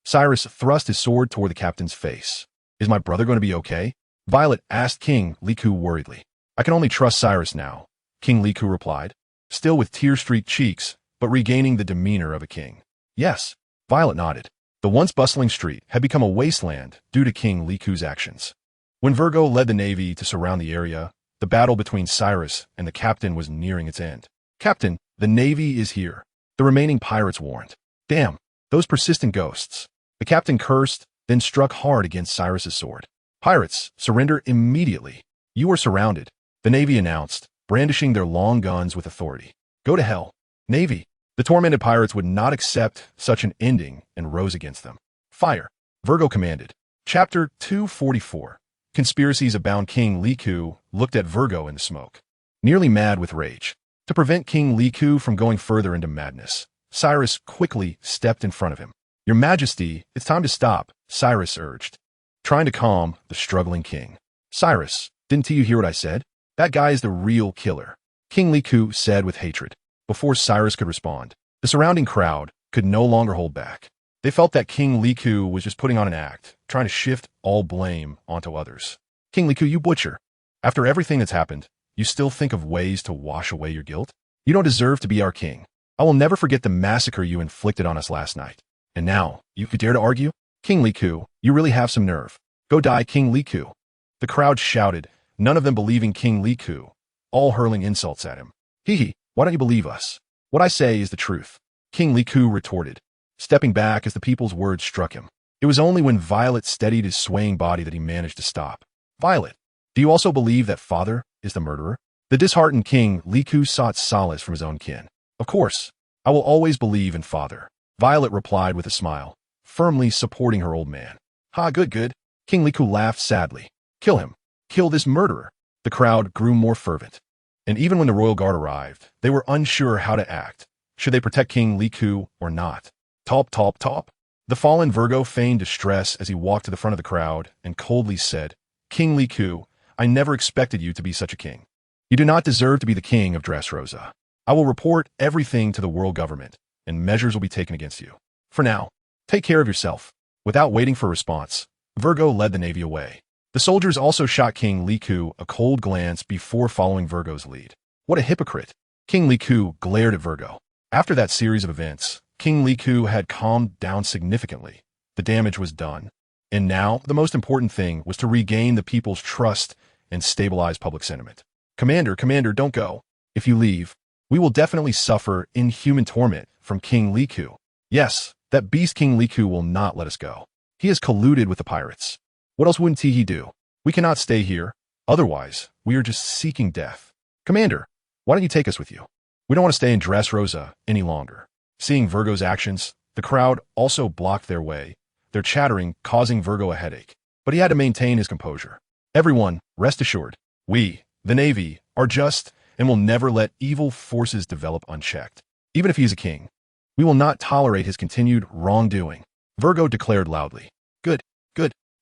Cyrus thrust his sword toward the captain's face. Is my brother going to be okay? Violet asked King Liku worriedly. I can only trust Cyrus now, King Liku replied, still with tear-streaked cheeks, but regaining the demeanor of a king. Yes, Violet nodded. The once bustling street had become a wasteland due to King Liku's actions. When Virgo led the Navy to surround the area, the battle between Cyrus and the captain was nearing its end. Captain, the Navy is here, the remaining pirates warned. Damn, those persistent ghosts. The captain cursed, then struck hard against Cyrus's sword. Pirates, surrender immediately. You are surrounded, the Navy announced, brandishing their long guns with authority. Go to hell. Navy. The tormented pirates would not accept such an ending and rose against them. Fire. Virgo commanded. Chapter 244. Conspiracies abound. King Liku looked at Virgo in the smoke, nearly mad with rage. To prevent King Liku from going further into madness, Cyrus quickly stepped in front of him. Your Majesty, it's time to stop, Cyrus urged, trying to calm the struggling king. Cyrus, didn't you hear what I said? That guy is the real killer, King Liku said with hatred. Before Cyrus could respond, the surrounding crowd could no longer hold back. They felt that King Liku was just putting on an act, trying to shift all blame onto others. King Liku, you butcher. After everything that's happened, you still think of ways to wash away your guilt? You don't deserve to be our king. I will never forget the massacre you inflicted on us last night. And now, you could dare to argue? King Liku, you really have some nerve. Go die, King Liku. The crowd shouted, none of them believing King Liku, all hurling insults at him. Hee, why don't you believe us? What I say is the truth. King Liku retorted, stepping back as the people's words struck him. It was only when Violet steadied his swaying body that he managed to stop. Violet, do you also believe that father is the murderer? The disheartened King Liku sought solace from his own kin. Of course, I will always believe in father. Violet replied with a smile, firmly supporting her old man. Ha, good. King Liku laughed sadly. Kill him. Kill this murderer. The crowd grew more fervent. And even when the royal guard arrived, they were unsure how to act. Should they protect King Liku or not? Top. The fallen Virgo feigned distress as he walked to the front of the crowd and coldly said, King Liku, I never expected you to be such a king. You do not deserve to be the king of Dressrosa. I will report everything to the world government, and measures will be taken against you. For now, take care of yourself. Without waiting for a response, Virgo led the navy away. The soldiers also shot King Liku a cold glance before following Virgo's lead. What a hypocrite. King Liku glared at Virgo. After that series of events, King Liku had calmed down significantly. The damage was done. And now, the most important thing was to regain the people's trust and stabilize public sentiment. Commander, don't go. If you leave, we will definitely suffer inhuman torment from King Liku. Yes, that beast King Liku will not let us go. He has colluded with the pirates. What else wouldn't he do? We cannot stay here. Otherwise, we are just seeking death. Commander, why don't you take us with you? We don't want to stay in Dressrosa any longer. Seeing Virgo's actions, the crowd also blocked their way, their chattering causing Virgo a headache. But he had to maintain his composure. Everyone, rest assured, we, the Navy, are just and will never let evil forces develop unchecked. Even if he is a king, we will not tolerate his continued wrongdoing. Virgo declared loudly. Good.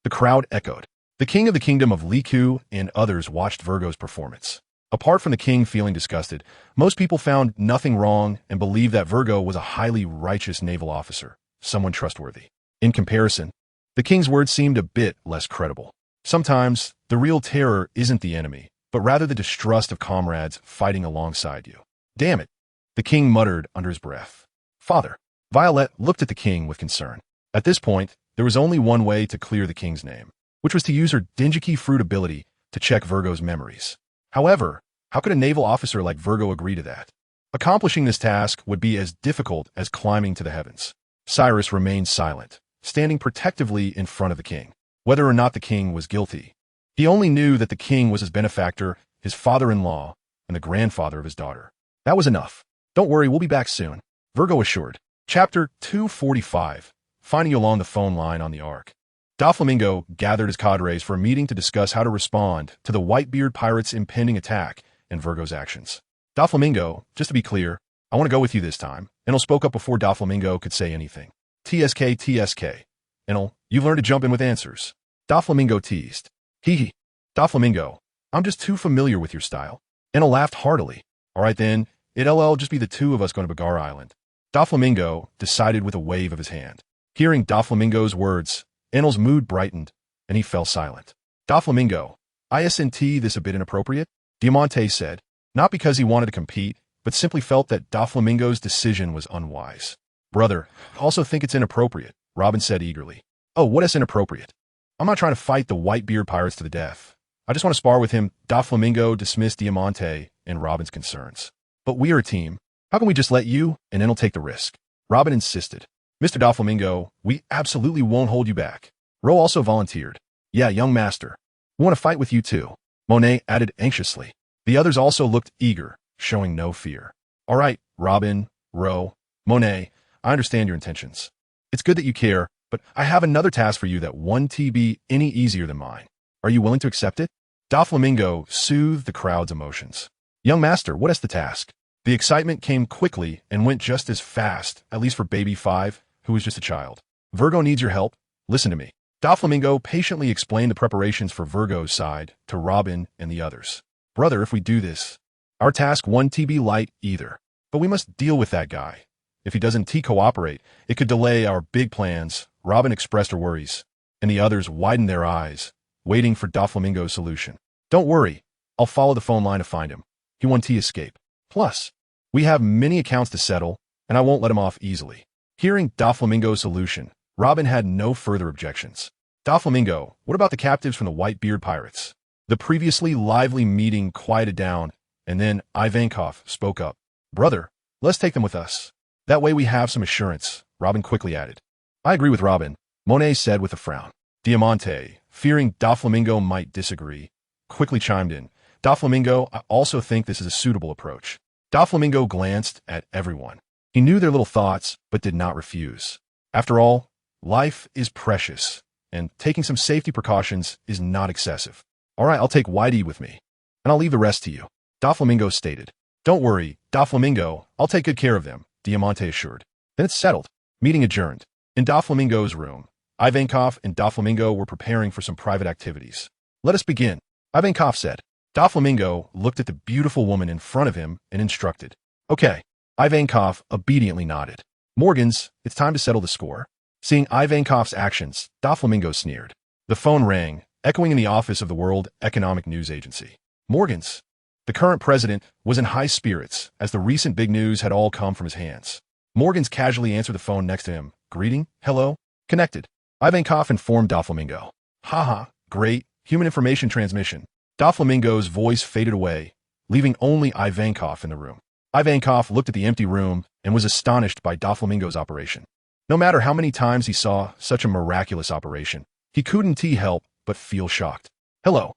The crowd echoed. The king of the kingdom of Liku and others watched Virgo's performance. Apart from the king feeling disgusted, most people found nothing wrong and believed that Virgo was a highly righteous naval officer, someone trustworthy. In comparison, the king's words seemed a bit less credible. Sometimes, the real terror isn't the enemy, but rather the distrust of comrades fighting alongside you. Damn it, the king muttered under his breath. Father. Violet looked at the king with concern. At this point, there was only one way to clear the king's name, which was to use her Dingiki fruit ability to check Virgo's memories. However, how could a naval officer like Virgo agree to that? Accomplishing this task would be as difficult as climbing to the heavens. Cyrus remained silent, standing protectively in front of the king. Whether or not the king was guilty, he only knew that the king was his benefactor, his father-in-law, and the grandfather of his daughter. That was enough. Don't worry, we'll be back soon, Virgo assured. Chapter 245. Finding you along the phone line on the Ark. Doflamingo gathered his cadres for a meeting to discuss how to respond to the Whitebeard pirates' impending attack and Virgo's actions. Doflamingo, just to be clear, I want to go with you this time. Enel spoke up before Doflamingo could say anything. TSK. Enel, you've learned to jump in with answers. Doflamingo teased. Hee. Doflamingo, I'm just too familiar with your style. Enel laughed heartily. All right then, it'll just be the two of us going to Bagar Island. Doflamingo decided with a wave of his hand. Hearing Doflamingo's words, Enel's mood brightened, and he fell silent. Doflamingo, isn't this a bit inappropriate? Diamante said, not because he wanted to compete, but simply felt that Doflamingo's decision was unwise. Brother, I also think it's inappropriate, Robin said eagerly. Oh, what is inappropriate? I'm not trying to fight the Whitebeard pirates to the death. I just want to spar with him. Doflamingo dismissed Diamante and Robin's concerns. But we are a team. How can we just let you and Enel take the risk? Robin insisted. Mr. Doflamingo, we absolutely won't hold you back. Ro also volunteered. Yeah, young master. We want to fight with you too. Monet added anxiously. The others also looked eager, showing no fear. All right, Robin, Ro, Monet, I understand your intentions. It's good that you care, but I have another task for you that won't be any easier than mine. Are you willing to accept it? Doflamingo soothed the crowd's emotions. Young master, what is the task? The excitement came quickly and went just as fast, at least for Baby 5, who was just a child. Virgo needs your help. Listen to me. Doflamingo patiently explained the preparations for Virgo's side to Robin and the others. Brother, if we do this, our task won't be light either. But we must deal with that guy. If he doesn't cooperate, it could delay our big plans. Robin expressed her worries, and the others widened their eyes, waiting for Doflamingo's solution. Don't worry, I'll follow the phone line to find him. He won't escape. Plus, We have many accounts to settle, and I won't let him off easily. Hearing Doflamingo's solution, Robin had no further objections. Doflamingo, what about the captives from the Whitebeard pirates? The previously lively meeting quieted down, and then Ivankov spoke up. Brother, let's take them with us. That way we have some assurance, Robin quickly added. I agree with Robin, Monet said with a frown. Diamante, fearing Doflamingo might disagree, quickly chimed in. Doflamingo, I also think this is a suitable approach. Doflamingo glanced at everyone. He knew their little thoughts, but did not refuse. After all, life is precious, and taking some safety precautions is not excessive. All right, I'll take Whitey with me, and I'll leave the rest to you, Doflamingo stated. Don't worry, Doflamingo, I'll take good care of them, Diamante assured. Then it's settled. Meeting adjourned. In Doflamingo's room, Ivankov and Doflamingo were preparing for some private activities. Let us begin, Ivankov said. Doflamingo looked at the beautiful woman in front of him and instructed. Okay. Ivankov obediently nodded. Morgans, it's time to settle the score. Seeing Ivankov's actions, Doflamingo sneered. The phone rang, echoing in the office of the World Economic News Agency. Morgans. The current president was in high spirits, as the recent big news had all come from his hands. Morgans casually answered the phone next to him. Greeting, hello, connected. Ivankov informed Doflamingo. Haha, great, human information transmission. Doflamingo's voice faded away, leaving only Ivankov in the room. Ivankov looked at the empty room and was astonished by Doflamingo's operation. No matter how many times he saw such a miraculous operation, he couldn't help but feel shocked. Hello,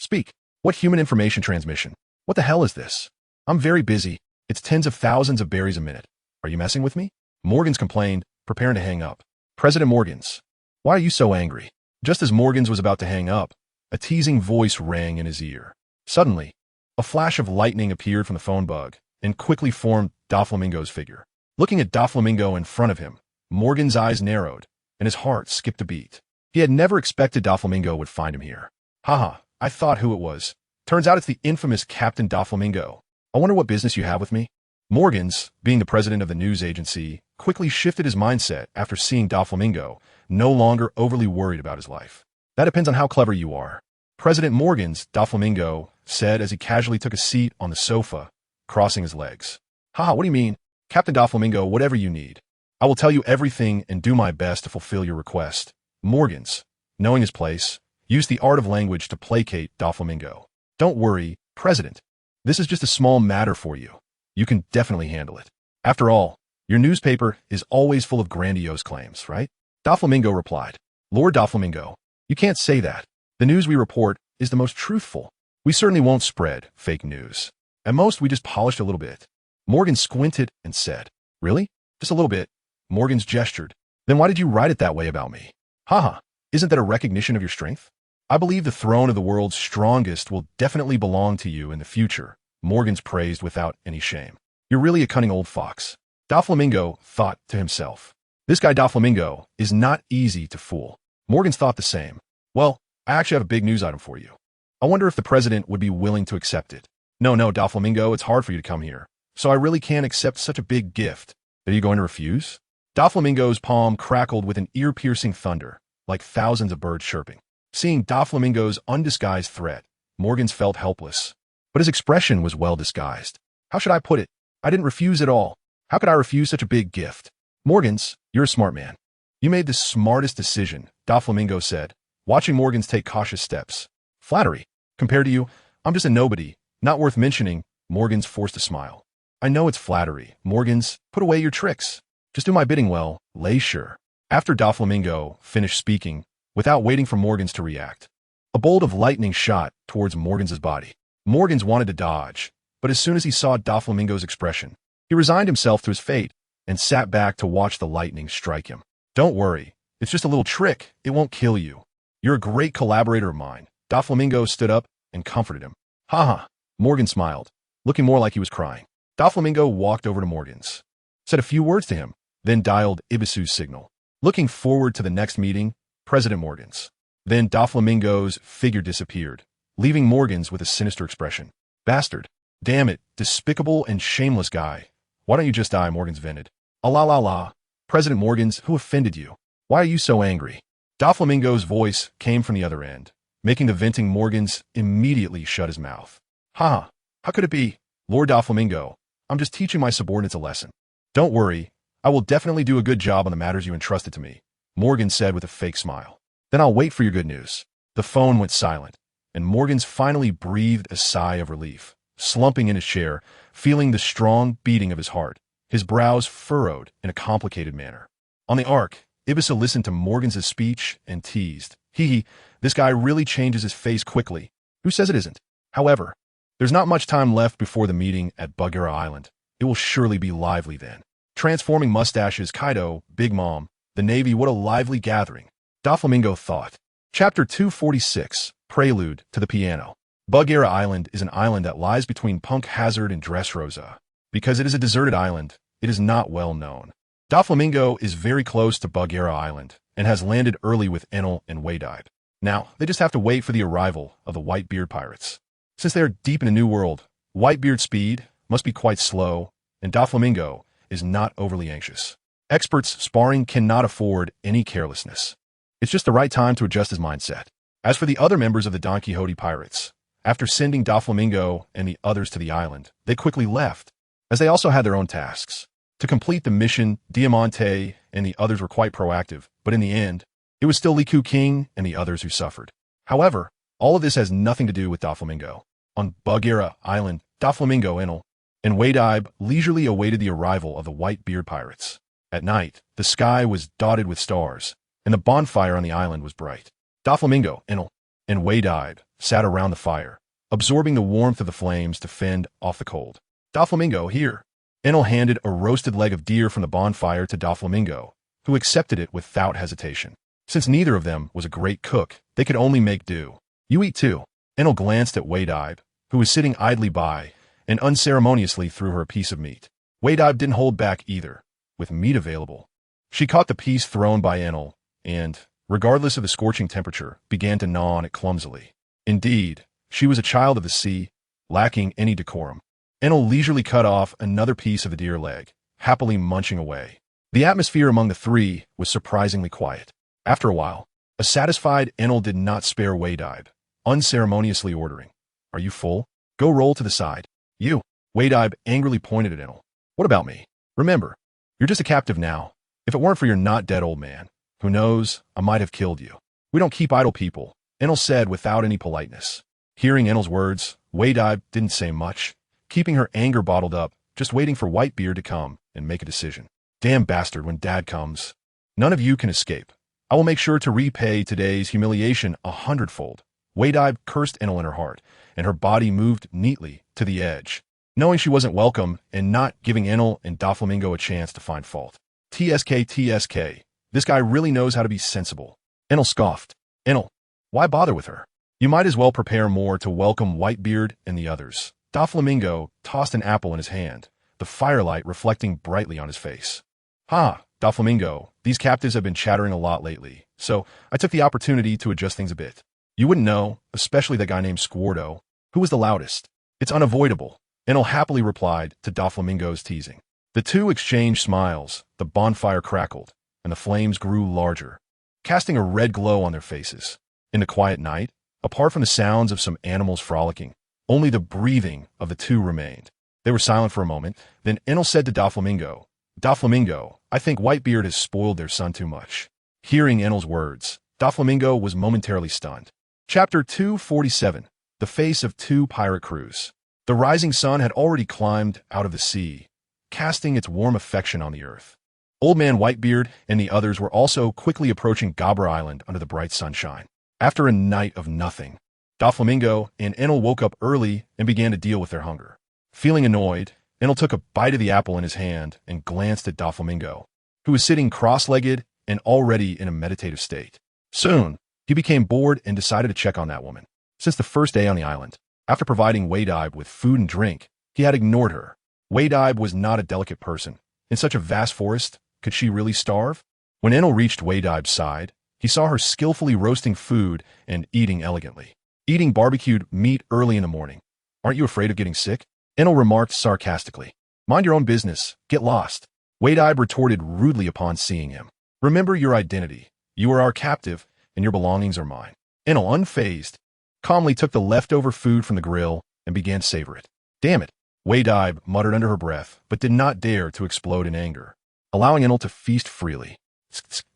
speak. What human information transmission? What the hell is this? I'm very busy. It's tens of thousands of berries a minute. Are you messing with me? Morgans complained, preparing to hang up. President Morgans, why are you so angry? Just as Morgans was about to hang up, a teasing voice rang in his ear. Suddenly, a flash of lightning appeared from the phone bug and quickly formed Doflamingo's figure. Looking at Doflamingo in front of him, Morgan's eyes narrowed and his heart skipped a beat. He had never expected Doflamingo would find him here. Haha, I thought who it was. Turns out it's the infamous Captain Doflamingo. I wonder what business you have with me? Morgans, being the president of the news agency, quickly shifted his mindset after seeing Doflamingo, no longer overly worried about his life. That depends on how clever you are. President Morgans, Doflamingo, said as he casually took a seat on the sofa, crossing his legs. Haha, what do you mean? Captain Doflamingo, whatever you need. I will tell you everything and do my best to fulfill your request. Morgans, knowing his place, used the art of language to placate Doflamingo. Don't worry, President. This is just a small matter for you. You can definitely handle it. After all, your newspaper is always full of grandiose claims, right? Doflamingo replied. Lord Doflamingo, you can't say that. The news we report is the most truthful. We certainly won't spread fake news. At most, we just polished a little bit. Morgan squinted and said, Really? Just a little bit? Morgans gestured. Then why did you write it that way about me? Haha, isn't that a recognition of your strength? I believe the throne of the world's strongest will definitely belong to you in the future, Morgans praised without any shame. You're really a cunning old fox. Doflamingo thought to himself. This guy Doflamingo is not easy to fool. Morgans thought the same. Well, I actually have a big news item for you. I wonder if the president would be willing to accept it. No, Doflamingo, it's hard for you to come here. So I really can't accept such a big gift. Are you going to refuse? Doflamingo's palm crackled with an ear-piercing thunder, like thousands of birds chirping. Seeing Doflamingo's undisguised threat, Morgans felt helpless. But his expression was well disguised. How should I put it? I didn't refuse at all. How could I refuse such a big gift? Morgans, you're a smart man. You made the smartest decision, Doflamingo said, watching Morgans take cautious steps. Flattery. Compared to you, I'm just a nobody, not worth mentioning, Morgans forced a smile. I know it's flattery. Morgans, put away your tricks. Just do my bidding well, lay sure. After Doflamingo finished speaking, without waiting for Morgans to react, a bolt of lightning shot towards Morgans' body. Morgans wanted to dodge, but as soon as he saw Doflamingo's expression, he resigned himself to his fate and sat back to watch the lightning strike him. Don't worry, it's just a little trick. It won't kill you. You're a great collaborator of mine. Doflamingo stood up and comforted him. Haha, Morgan smiled, looking more like he was crying. Doflamingo walked over to Morgans, said a few words to him, then dialed Ibisu's signal. Looking forward to the next meeting, President Morgans. Then Doflamingo's figure disappeared, leaving Morgans with a sinister expression. Bastard. Damn it, despicable and shameless guy. Why don't you just die, Morgans vented. La. President Morgans, who offended you? Why are you so angry? Doflamingo's voice came from the other end, making the venting Morgans immediately shut his mouth. How could it be? Lord Doflamingo, I'm just teaching my subordinates a lesson. Don't worry, I will definitely do a good job on the matters you entrusted to me, Morgan said with a fake smile. Then I'll wait for your good news. The phone went silent, and Morgans finally breathed a sigh of relief, slumping in his chair, feeling the strong beating of his heart, his brows furrowed in a complicated manner. On the ark, Ibiza listened to Morgans' speech and teased. This guy really changes his face quickly. Who says it isn't? However, there's not much time left before the meeting at Bagheera Island. It will surely be lively then. Transforming mustaches, Kaido, Big Mom, the Navy, what a lively gathering, Doflamingo thought. Chapter 246, Prelude to the Piano. Bagheera Island is an island that lies between Punk Hazard and Dressrosa. Because it is a deserted island, it is not well known. Doflamingo is very close to Bagheera Island and has landed early with Enel and Waydibe. Now, they just have to wait for the arrival of the Whitebeard pirates. Since they are deep in a new world, Whitebeard's speed must be quite slow, and Doflamingo is not overly anxious. Experts sparring cannot afford any carelessness. It's just the right time to adjust his mindset. As for the other members of the Donquixote pirates, after sending Doflamingo and the others to the island, they quickly left, as they also had their own tasks. To complete the mission, Diamante and the others were quite proactive, but in the end, it was still Liku King and the others who suffered. However, all of this has nothing to do with Doflamingo. On Bagheera Island, Doflamingo, Enel, and Waydibe leisurely awaited the arrival of the Whitebeard pirates. At night, the sky was dotted with stars, and the bonfire on the island was bright. Doflamingo, Enel, and Waydibe sat around the fire, absorbing the warmth of the flames to fend off the cold. Doflamingo, here. Enel handed a roasted leg of deer from the bonfire to Doflamingo, who accepted it without hesitation. Since neither of them was a great cook, they could only make do. You eat too. Enel glanced at Waydibe, who was sitting idly by, and unceremoniously threw her a piece of meat. Waydibe didn't hold back either, with meat available. She caught the piece thrown by Enel, and, regardless of the scorching temperature, began to gnaw on it clumsily. Indeed, she was a child of the sea, lacking any decorum. Enel leisurely cut off another piece of the deer leg, happily munching away. The atmosphere among the three was surprisingly quiet. After a while, a satisfied Enel did not spare Waydibe, unceremoniously ordering, "Are you full? Go roll to the side." "You." Waydibe angrily pointed at Enel. "What about me? Remember, you're just a captive now. If it weren't for your not dead old man, who knows, I might have killed you." "We don't keep idle people," Enel said without any politeness. Hearing Enel's words, Waydibe didn't say much, keeping her anger bottled up, just waiting for Whitebeard to come and make a decision. "Damn bastard, when Dad comes. None of you can escape. I will make sure to repay today's humiliation 100-fold. Waydibe cursed Enel in her heart, and her body moved neatly to the edge, knowing she wasn't welcome and not giving Enel and Doflamingo a chance to find fault. TSK, this guy really knows how to be sensible." Enel scoffed. "Enel, why bother with her? You might as well prepare more to welcome Whitebeard and the others." Doflamingo tossed an apple in his hand, the firelight reflecting brightly on his face. "Ha, Doflamingo, these captives have been chattering a lot lately, so I took the opportunity to adjust things a bit. You wouldn't know, especially that guy named Squardo. Who was the loudest?" "It's unavoidable," Enel happily replied to Doflamingo's teasing. The two exchanged smiles, the bonfire crackled, and the flames grew larger, casting a red glow on their faces. In the quiet night, apart from the sounds of some animals frolicking, only the breathing of the two remained. They were silent for a moment, then Enel said to Doflamingo, "Doflamingo, I think Whitebeard has spoiled their son too much." Hearing Enel's words, Doflamingo was momentarily stunned. Chapter 247, The Face of Two Pirate Crews. The rising sun had already climbed out of the sea, casting its warm affection on the earth. Old Man Whitebeard and the others were also quickly approaching Gabra Island under the bright sunshine. After a night of nothing, Doflamingo and Enel woke up early and began to deal with their hunger. Feeling annoyed, Enel took a bite of the apple in his hand and glanced at Doflamingo, who was sitting cross-legged and already in a meditative state. Soon, he became bored and decided to check on that woman. Since the first day on the island, after providing Waydibe with food and drink, he had ignored her. Waydibe was not a delicate person. In such a vast forest, could she really starve? When Enel reached Waydibe's side, he saw her skillfully roasting food and eating elegantly. Eating barbecued meat early in the morning. "Aren't you afraid of getting sick?" Enel remarked sarcastically. "Mind your own business. Get lost." Waydibe retorted rudely upon seeing him. "Remember your identity. You are our captive, and your belongings are mine." Enel, unfazed, calmly took the leftover food from the grill and began to savor it. "Damn it, Waydibe muttered under her breath, but did not dare to explode in anger, allowing Enel to feast freely.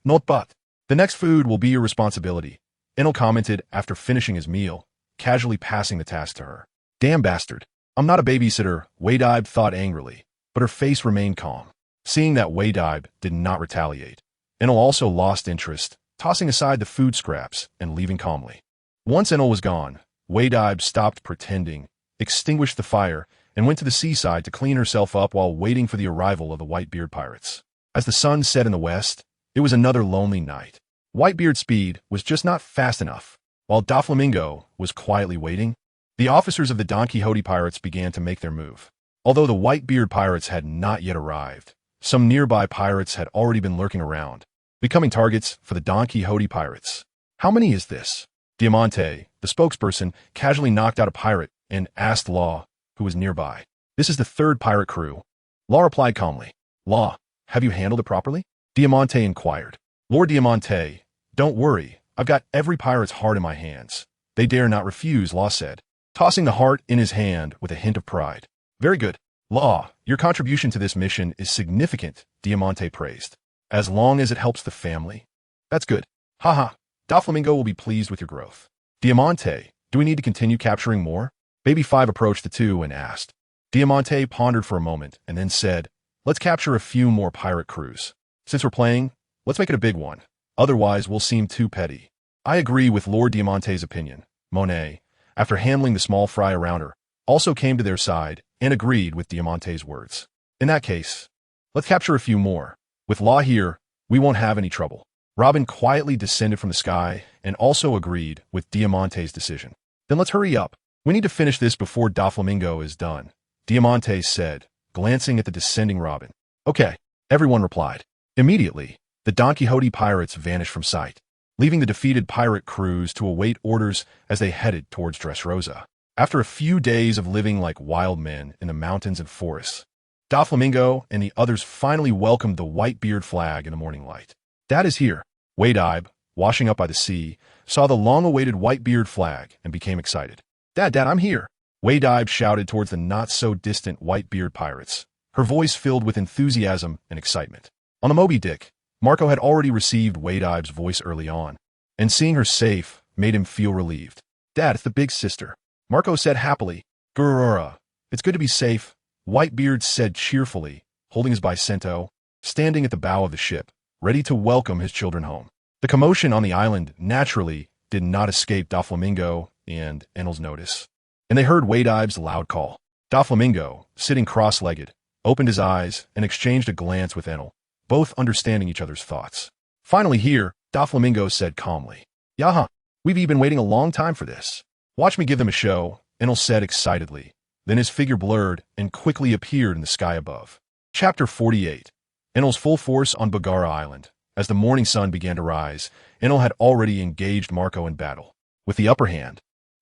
Not but. The next food will be your responsibility, Enel commented after finishing his meal, casually passing the task to her. Damn bastard. I'm not a babysitter, Waydibe thought angrily, but her face remained calm. Seeing that Waydibe did not retaliate, Enel also lost interest, tossing aside the food scraps and leaving calmly. Once Enel was gone, Waydibe stopped pretending, extinguished the fire, and went to the seaside to clean herself up while waiting for the arrival of the Whitebeard pirates. As the sun set in the west, it was another lonely night. Whitebeard's speed was just not fast enough. While Doflamingo was quietly waiting, the officers of the Donquixote pirates began to make their move. Although the Whitebeard pirates had not yet arrived, some nearby pirates had already been lurking around, becoming targets for the Donquixote pirates. How many is this? Diamante, the spokesperson, casually knocked out a pirate and asked Law, who was nearby. This is the third pirate crew. Law replied calmly. Law, have you handled it properly? Diamante inquired. Lord Diamante, don't worry, I've got every pirate's heart in my hands. They dare not refuse, Law said, tossing the heart in his hand with a hint of pride. Very good. Law, your contribution to this mission is significant, Diamante praised. As long as it helps the family. That's good. Haha, Doflamingo will be pleased with your growth. Diamante, do we need to continue capturing more? Baby 5 approached the two and asked. Diamante pondered for a moment and then said, let's capture a few more pirate crews. Since we're playing, let's make it a big one. Otherwise, we'll seem too petty. I agree with Lord Diamante's opinion. Monet, after handling the small fry around her, also came to their side and agreed with Diamante's words. In that case, let's capture a few more. With Law here, we won't have any trouble. Robin quietly descended from the sky and also agreed with Diamante's decision. Then let's hurry up. We need to finish this before Doflamingo is done, Diamante said, glancing at the descending Robin. Okay, everyone replied. Immediately, the Donquixote pirates vanished from sight, leaving the defeated pirate crews to await orders as they headed towards Dressrosa. After a few days of living like wild men in the mountains and forests, Doflamingo and the others finally welcomed the Whitebeard flag in the morning light. Dad is here. Waydibe, washing up by the sea, saw the long-awaited Whitebeard flag and became excited. Dad, I'm here. Waydibe shouted towards the not-so-distant Whitebeard pirates, her voice filled with enthusiasm and excitement. On the Moby Dick, Marco had already received Waydibe's voice early on, and seeing her safe made him feel relieved. Dad, it's the big sister. Marco said happily. Gurura, it's good to be safe, Whitebeard said cheerfully, holding his bicento, standing at the bow of the ship, ready to welcome his children home. The commotion on the island naturally did not escape Doflamingo and Enel's notice, and they heard Waydibe's loud call. Doflamingo, sitting cross-legged, opened his eyes and exchanged a glance with Enel, both understanding each other's thoughts. Finally here, Doflamingo said calmly. Yaha, we've been waiting a long time for this. Watch me give them a show, Enel said excitedly. Then his figure blurred and quickly appeared in the sky above. Chapter 48. Enel's full force on Bagara Island. As the morning sun began to rise, Enel had already engaged Marco in battle. With the upper hand,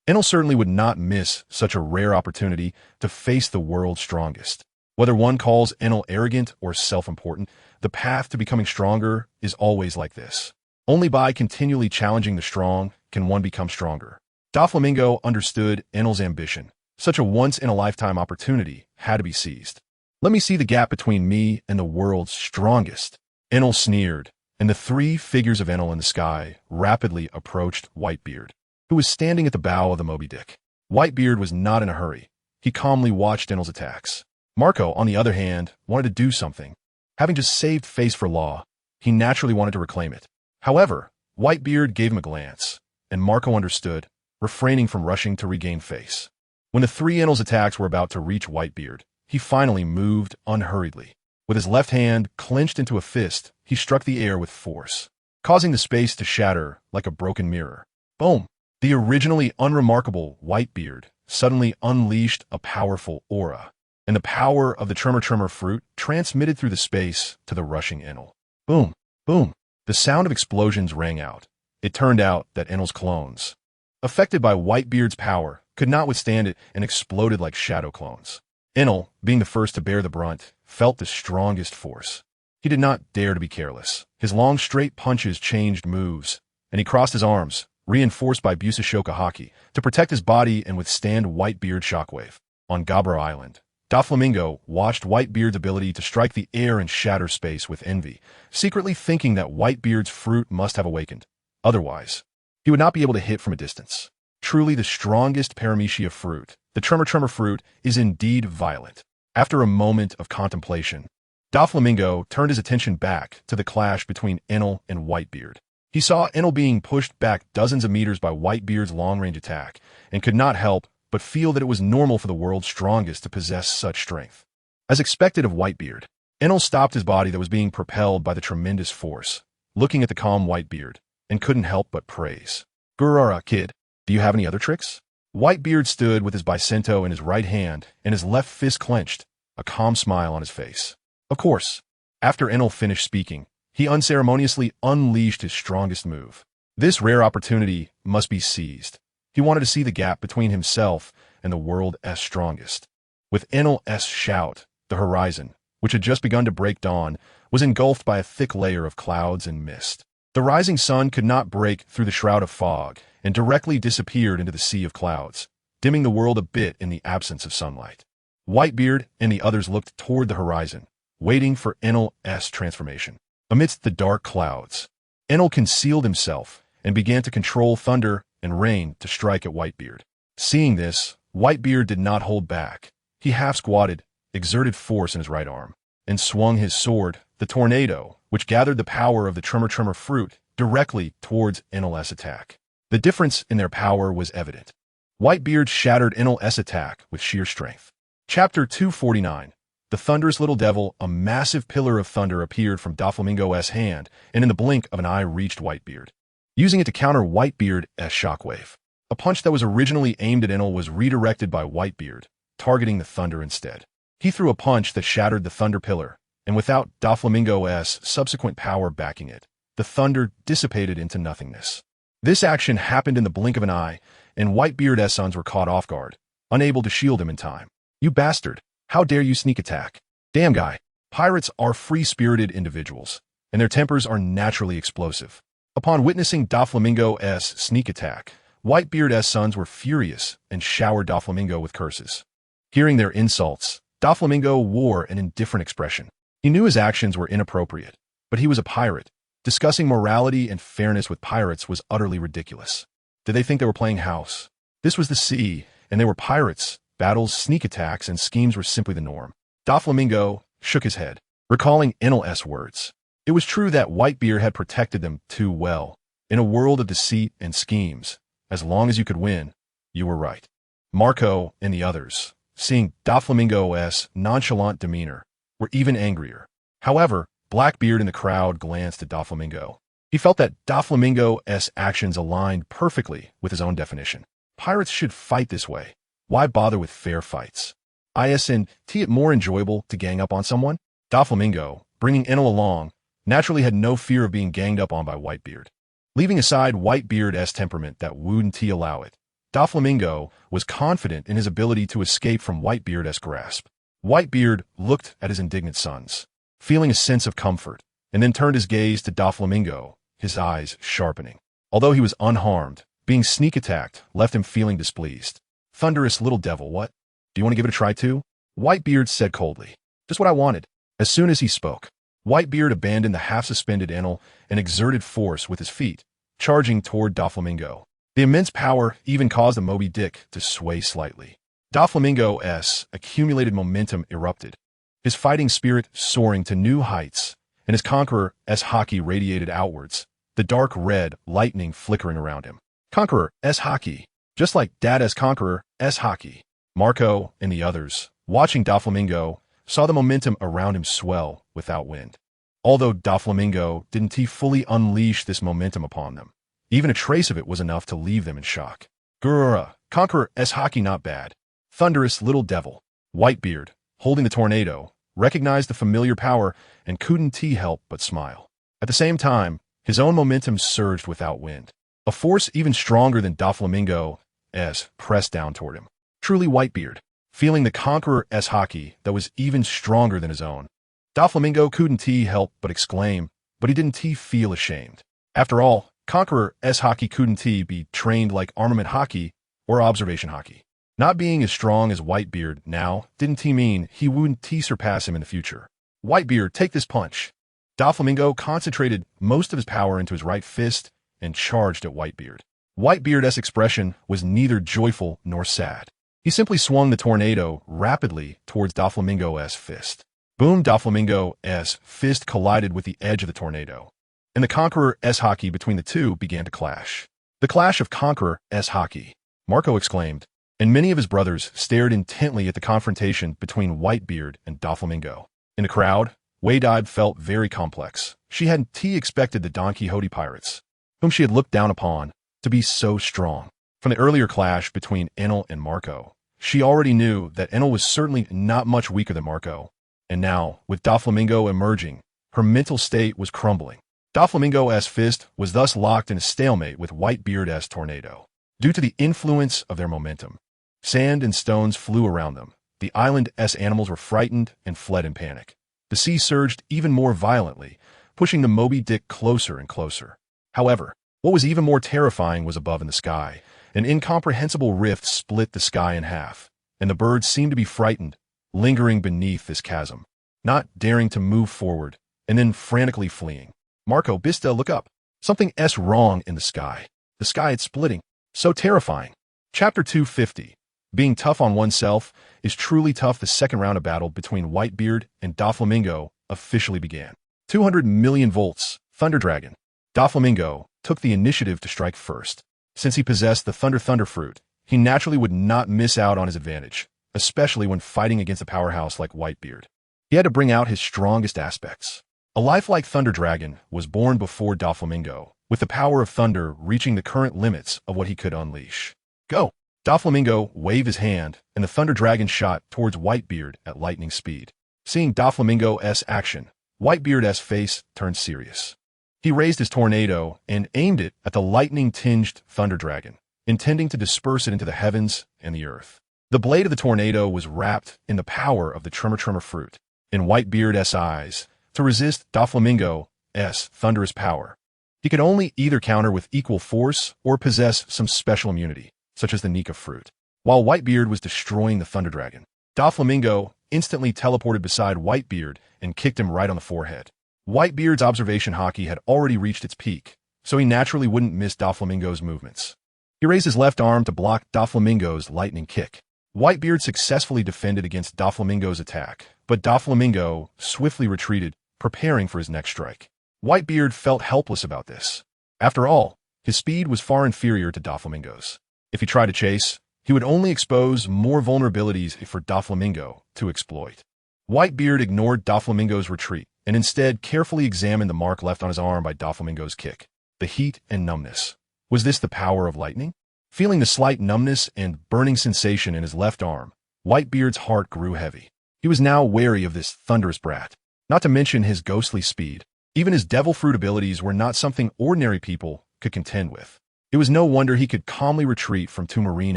Enel certainly would not miss such a rare opportunity to face the world's strongest. Whether one calls Enel arrogant or self-important, the path to becoming stronger is always like this. Only by continually challenging the strong can one become stronger. Doflamingo understood Enel's ambition. Such a once-in-a-lifetime opportunity had to be seized. Let me see the gap between me and the world's strongest. Enel sneered, and the three figures of Enel in the sky rapidly approached Whitebeard, who was standing at the bow of the Moby Dick. Whitebeard was not in a hurry. He calmly watched Enel's attacks. Marco, on the other hand, wanted to do something. Having just saved face for Law, he naturally wanted to reclaim it. However, Whitebeard gave him a glance, and Marco understood, refraining from rushing to regain face. When the three Enel's attacks were about to reach Whitebeard, he finally moved unhurriedly. With his left hand clenched into a fist, he struck the air with force, causing the space to shatter like a broken mirror. Boom! The originally unremarkable Whitebeard suddenly unleashed a powerful aura, and the power of the Tremor fruit transmitted through the space to the rushing Enel. Boom! Boom! The sound of explosions rang out. It turned out that Enel's clones, affected by Whitebeard's power, could not withstand it and exploded like shadow clones. Enel, being the first to bear the brunt, felt the strongest force. He did not dare to be careless. His long, straight punches changed moves, and he crossed his arms, reinforced by Busashoka Haki, to protect his body and withstand Whitebeard's shockwave. On Gabra Island, Doflamingo watched Whitebeard's ability to strike the air and shatter space with envy, secretly thinking that Whitebeard's fruit must have awakened. Otherwise, he would not be able to hit from a distance. Truly the strongest paramecia fruit, the tremor fruit, is indeed violent. After a moment of contemplation, Doflamingo turned his attention back to the clash between Enel and Whitebeard. He saw Enel being pushed back dozens of meters by Whitebeard's long-range attack, and could not help but feel that it was normal for the world's strongest to possess such strength. As expected of Whitebeard, Enel stopped his body that was being propelled by the tremendous force, looking at the calm Whitebeard, and couldn't help but praise. "Gurara, kid, do you have any other tricks?" Whitebeard stood with his bicento in his right hand and his left fist clenched, a calm smile on his face. Of course. After Enel finished speaking, he unceremoniously unleashed his strongest move. This rare opportunity must be seized. He wanted to see the gap between himself and the world's strongest. With Enel's shout, the horizon, which had just begun to break dawn, was engulfed by a thick layer of clouds and mist. The rising sun could not break through the shroud of fog and directly disappeared into the sea of clouds, dimming the world a bit in the absence of sunlight. Whitebeard and the others looked toward the horizon, waiting for Enel's transformation. Amidst the dark clouds, Enel concealed himself and began to control thunder and rain to strike at Whitebeard. Seeing this, Whitebeard did not hold back. He half-squatted, exerted force in his right arm, and swung his sword, the tornado, which gathered the power of the tremor fruit, directly towards Enel's attack. The difference in their power was evident. Whitebeard shattered Enel's attack with sheer strength. Chapter 249. The thunderous little devil, a massive pillar of thunder appeared from Doflamingo's hand, and in the blink of an eye reached Whitebeard, using it to counter Whitebeard's shockwave. A punch that was originally aimed at Enel was redirected by Whitebeard, targeting the thunder instead. He threw a punch that shattered the thunder pillar, and without Doflamingo's subsequent power backing it, the thunder dissipated into nothingness. This action happened in the blink of an eye, and Whitebeard's sons were caught off guard, unable to shield him in time. "You bastard! How dare you sneak attack?" "Damn guy, pirates are free-spirited individuals, and their tempers are naturally explosive." Upon witnessing Doflamingo's sneak attack, Whitebeard's sons were furious and showered Doflamingo with curses. Hearing their insults, Doflamingo wore an indifferent expression. He knew his actions were inappropriate, but he was a pirate. Discussing morality and fairness with pirates was utterly ridiculous. Did they think they were playing house? This was the sea, and they were pirates. Battles, sneak attacks, and schemes were simply the norm. Doflamingo shook his head, recalling Enel's words. It was true that Whitebeard had protected them too well. In a world of deceit and schemes, as long as you could win, you were right. Marco and the others, seeing Doflamingo's nonchalant demeanor, were even angrier. However, Blackbeard in the crowd glanced at Doflamingo. He felt that Doflamingo's actions aligned perfectly with his own definition. Pirates should fight this way. Why bother with fair fights? Isn't it more enjoyable to gang up on someone? Doflamingo, bringing Enel along, naturally had no fear of being ganged up on by Whitebeard. Leaving aside Whitebeard's temperament that wouldn't allow it, Doflamingo was confident in his ability to escape from Whitebeard's grasp. Whitebeard looked at his indignant sons, feeling a sense of comfort, and then turned his gaze to Doflamingo, his eyes sharpening. Although he was unharmed, being sneak attacked left him feeling displeased. "Thunderous little devil, what? Do you want to give it a try too?" Whitebeard said coldly. "Just what I wanted." As soon as he spoke, Whitebeard abandoned the half-suspended Enel and exerted force with his feet, charging toward Doflamingo. The immense power even caused the Moby Dick to sway slightly. Doflamingo's accumulated momentum erupted, his fighting spirit soaring to new heights, and his conqueror's haki radiated outwards, the dark red lightning flickering around him. Conqueror's haki, just like Dad's conqueror's haki. Marco and the others, watching Doflamingo, saw the momentum around him swell without wind. Although Doflamingo didn't fully unleash this momentum upon them, even a trace of it was enough to leave them in shock. "Gurura, Conqueror's haki not bad. Thunderous little devil." Whitebeard, holding the tornado, recognized the familiar power and couldn't help but smile. At the same time, his own momentum surged without wind. A force even stronger than Doflamingo's pressed down toward him. Truly Whitebeard, feeling the Conqueror's haki that was even stronger than his own. Doflamingo couldn't help but exclaim, but he didn't feel ashamed. After all, Conqueror's haki couldn't be trained like armament haki or observation haki. Not being as strong as Whitebeard now didn't mean he wouldn't surpass him in the future. Whitebeard, take this punch. Doflamingo concentrated most of his power into his right fist and charged at Whitebeard. Whitebeard's expression was neither joyful nor sad. He simply swung the tornado rapidly towards Doflamingo's fist. Boom! Doflamingo's fist collided with the edge of the tornado, and the Conqueror's hockey between the two began to clash. The clash of Conqueror's hockey, Marco exclaimed, and many of his brothers stared intently at the confrontation between Whitebeard and Doflamingo. In the crowd, Waydibe felt very complex. She hadn't expected the Donquixote pirates, whom she had looked down upon, to be so strong. From the earlier clash between Enel and Marco, she already knew that Enel was certainly not much weaker than Marco, and now, with Doflamingo emerging, her mental state was crumbling. Doflamingo's fist was thus locked in a stalemate with Whitebeard's tornado. Due to the influence of their momentum, sand and stones flew around them. The island's animals were frightened and fled in panic. The sea surged even more violently, pushing the Moby Dick closer and closer. However, what was even more terrifying was above in the sky. An incomprehensible rift split the sky in half, and the birds seemed to be frightened, lingering beneath this chasm, not daring to move forward, and then frantically fleeing. Marco, Bista, look up. Something's wrong in the sky. The sky is splitting. So terrifying. Chapter 250. Being tough on oneself is truly tough. The second round of battle between Whitebeard and Doflamingo officially began. 200 million volts, Thunder Dragon. Doflamingo took the initiative to strike first. Since he possessed the Thunder fruit, he naturally would not miss out on his advantage, especially when fighting against a powerhouse like Whitebeard. He had to bring out his strongest aspects. A lifelike Thunder Dragon was born before Doflamingo, with the power of thunder reaching the current limits of what he could unleash. Go! Doflamingo waved his hand, and the Thunder Dragon shot towards Whitebeard at lightning speed. Seeing Doflamingo's action, Whitebeard's face turned serious. He raised his tornado and aimed it at the lightning-tinged Thunder Dragon, intending to disperse it into the heavens and the earth. The blade of the tornado was wrapped in the power of the Tremor fruit. In Whitebeard's eyes, to resist Doflamingo's thunderous power, he could only either counter with equal force or possess some special immunity, such as the Nika fruit. While Whitebeard was destroying the Thunder Dragon, Doflamingo instantly teleported beside Whitebeard and kicked him right on the forehead. Whitebeard's observation hockey had already reached its peak, so he naturally wouldn't miss Doflamingo's movements. He raised his left arm to block Doflamingo's lightning kick. Whitebeard successfully defended against Doflamingo's attack, but Doflamingo swiftly retreated, preparing for his next strike. Whitebeard felt helpless about this. After all, his speed was far inferior to Doflamingo's. If he tried to chase, he would only expose more vulnerabilities for Doflamingo to exploit. Whitebeard ignored Doflamingo's retreat and instead carefully examined the mark left on his arm by Doflamingo's kick. The heat and numbness. Was this the power of lightning? Feeling the slight numbness and burning sensation in his left arm, Whitebeard's heart grew heavy. He was now wary of this thunderous brat, not to mention his ghostly speed. Even his devil fruit abilities were not something ordinary people could contend with. It was no wonder he could calmly retreat from two marine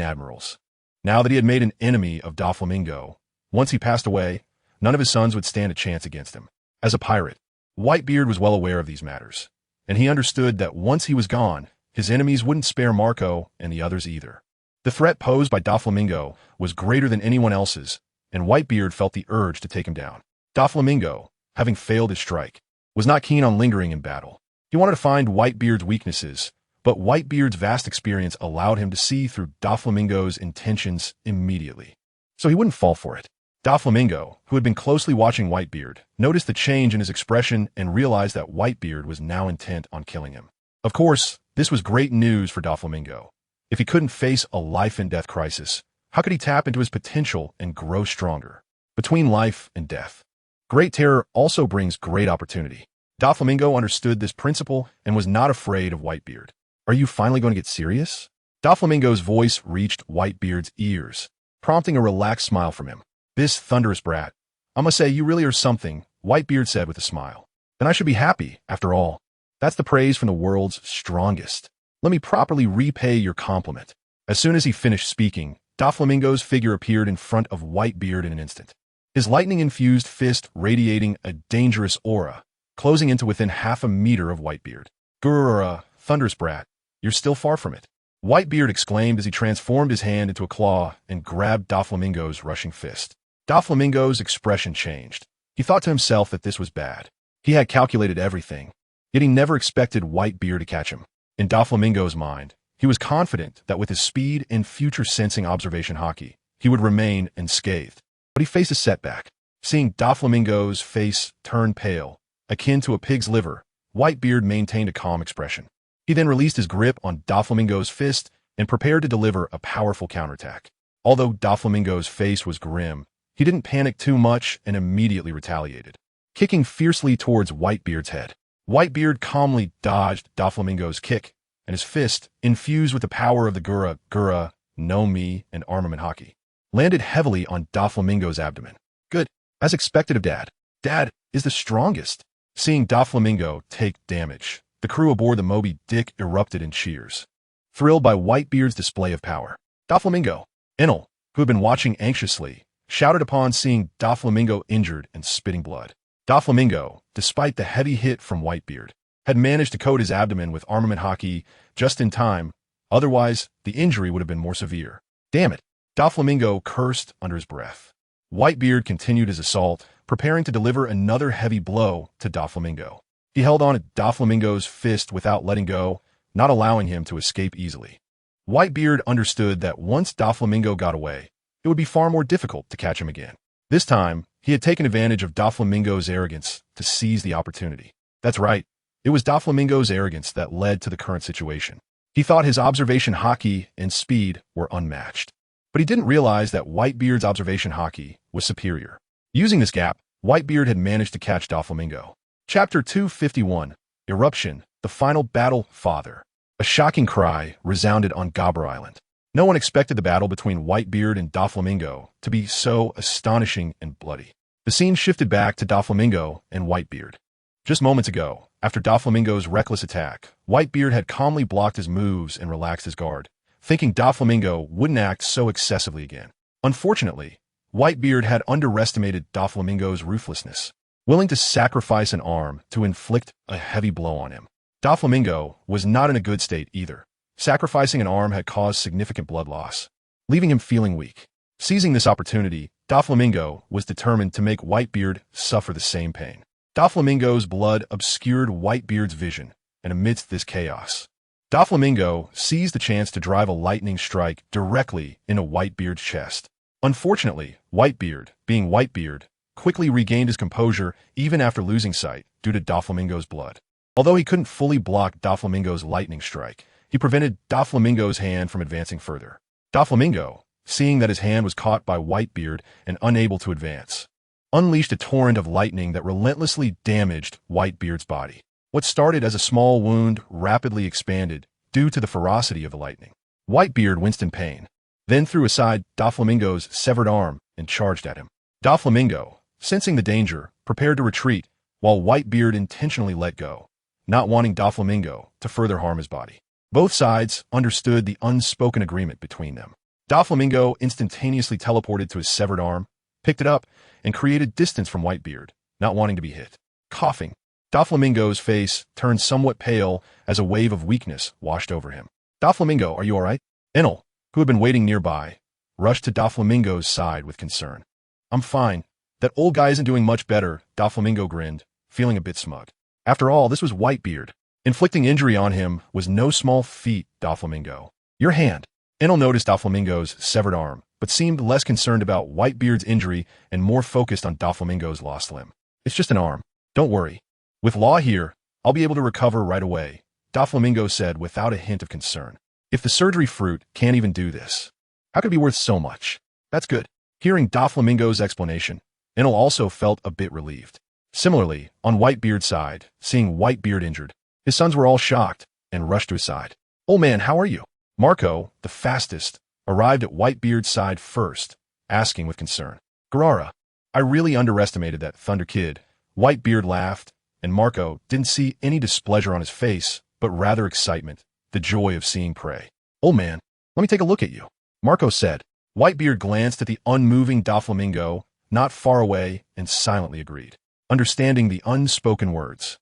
admirals. Now that he had made an enemy of Doflamingo, once he passed away, none of his sons would stand a chance against him. As a pirate, Whitebeard was well aware of these matters, and he understood that once he was gone, his enemies wouldn't spare Marco and the others either. The threat posed by Doflamingo was greater than anyone else's, and Whitebeard felt the urge to take him down. Doflamingo, having failed his strike, was not keen on lingering in battle. He wanted to find Whitebeard's weaknesses, but Whitebeard's vast experience allowed him to see through Doflamingo's intentions immediately, so he wouldn't fall for it. Doflamingo, who had been closely watching Whitebeard, noticed the change in his expression and realized that Whitebeard was now intent on killing him. Of course, this was great news for Doflamingo. If he couldn't face a life-and-death crisis, how could he tap into his potential and grow stronger? Between life and death, great terror also brings great opportunity. Doflamingo understood this principle and was not afraid of Whitebeard. Are you finally going to get serious? Doflamingo's voice reached Whitebeard's ears, prompting a relaxed smile from him. This thunderous brat. I must say, you really are something, Whitebeard said with a smile. Then I should be happy, after all. That's the praise from the world's strongest. Let me properly repay your compliment. As soon as he finished speaking, Doflamingo's figure appeared in front of Whitebeard in an instant. His lightning-infused fist radiating a dangerous aura, closing into within half a meter of Whitebeard. Grrrr, thunderous brat. You're still far from it. Whitebeard exclaimed as he transformed his hand into a claw and grabbed Doflamingo's rushing fist. Doflamingo's expression changed. He thought to himself that this was bad. He had calculated everything, yet he never expected Whitebeard to catch him. In Doflamingo's mind, he was confident that with his speed and future-sensing observation hockey, he would remain unscathed. But he faced a setback. Seeing Doflamingo's face turn pale, akin to a pig's liver, Whitebeard maintained a calm expression. He then released his grip on Doflamingo's fist and prepared to deliver a powerful counterattack. Although Doflamingo's face was grim, he didn't panic too much and immediately retaliated, kicking fiercely towards Whitebeard's head. Whitebeard calmly dodged Doflamingo's kick, and his fist, infused with the power of the Gura, No Mi, and armament hockey, landed heavily on Doflamingo's abdomen. Good. As expected of Dad. Dad is the strongest. Seeing Doflamingo take damage, the crew aboard the Moby Dick erupted in cheers, thrilled by Whitebeard's display of power. Doflamingo, Enel, who had been watching anxiously, shouted upon seeing Doflamingo injured and spitting blood. Doflamingo, despite the heavy hit from Whitebeard, had managed to coat his abdomen with armament hockey just in time, otherwise the injury would have been more severe. Damn it, Doflamingo cursed under his breath. Whitebeard continued his assault, preparing to deliver another heavy blow to Doflamingo. He held on to Doflamingo's fist without letting go, not allowing him to escape easily. Whitebeard understood that once Doflamingo got away, it would be far more difficult to catch him again. This time, he had taken advantage of Doflamingo's arrogance to seize the opportunity. That's right, it was Doflamingo's arrogance that led to the current situation. He thought his observation hockey and speed were unmatched, but he didn't realize that Whitebeard's observation hockey was superior. Using this gap, Whitebeard had managed to catch Doflamingo. Chapter 251, Eruption, the Final Battle, Father. A shocking cry resounded on Gobber Island. No one expected the battle between Whitebeard and Doflamingo to be so astonishing and bloody. The scene shifted back to Doflamingo and Whitebeard. Just moments ago, after Doflamingo's reckless attack, Whitebeard had calmly blocked his moves and relaxed his guard, thinking Doflamingo wouldn't act so excessively again. Unfortunately, Whitebeard had underestimated Doflamingo's ruthlessness, willing to sacrifice an arm to inflict a heavy blow on him. Doflamingo was not in a good state either. Sacrificing an arm had caused significant blood loss, leaving him feeling weak. Seizing this opportunity, Doflamingo was determined to make Whitebeard suffer the same pain. Doflamingo's blood obscured Whitebeard's vision, and amidst this chaos, Doflamingo seized the chance to drive a lightning strike directly into Whitebeard's chest. Unfortunately, Whitebeard, being Whitebeard, quickly regained his composure even after losing sight due to Doflamingo's blood. Although he couldn't fully block Doflamingo's lightning strike, he prevented Doflamingo's hand from advancing further. Doflamingo, seeing that his hand was caught by Whitebeard and unable to advance, unleashed a torrent of lightning that relentlessly damaged Whitebeard's body. What started as a small wound rapidly expanded due to the ferocity of the lightning. Whitebeard winced in pain, then threw aside Doflamingo's severed arm and charged at him. Doflamingo, sensing the danger, prepared to retreat, while Whitebeard intentionally let go, not wanting Doflamingo to further harm his body. Both sides understood the unspoken agreement between them. Doflamingo instantaneously teleported to his severed arm, picked it up, and created distance from Whitebeard, not wanting to be hit. Coughing, Doflamingo's face turned somewhat pale as a wave of weakness washed over him. Doflamingo, are you all right? Enel, who had been waiting nearby, rushed to Doflamingo's side with concern. I'm fine. That old guy isn't doing much better, Doflamingo grinned, feeling a bit smug. After all, this was Whitebeard. Inflicting injury on him was no small feat, Doflamingo. Your hand. Enel noticed Doflamingo's severed arm, but seemed less concerned about Whitebeard's injury and more focused on Doflamingo's lost limb. It's just an arm. Don't worry. With Law here, I'll be able to recover right away, Doflamingo said without a hint of concern. If the surgery fruit can't even do this, how could it be worth so much? That's good. Hearing Doflamingo's explanation, Enel also felt a bit relieved. Similarly, on Whitebeard's side, seeing Whitebeard injured, his sons were all shocked and rushed to his side. Old man, how are you? Marco, the fastest, arrived at Whitebeard's side first, asking with concern. Garara, I really underestimated that Thunder Kid. Whitebeard laughed, and Marco didn't see any displeasure on his face, but rather excitement, the joy of seeing prey. Old man, let me take a look at you, Marco said. Whitebeard glanced at the unmoving Doflamingo, not far away, and silently agreed. Understanding the unspoken words,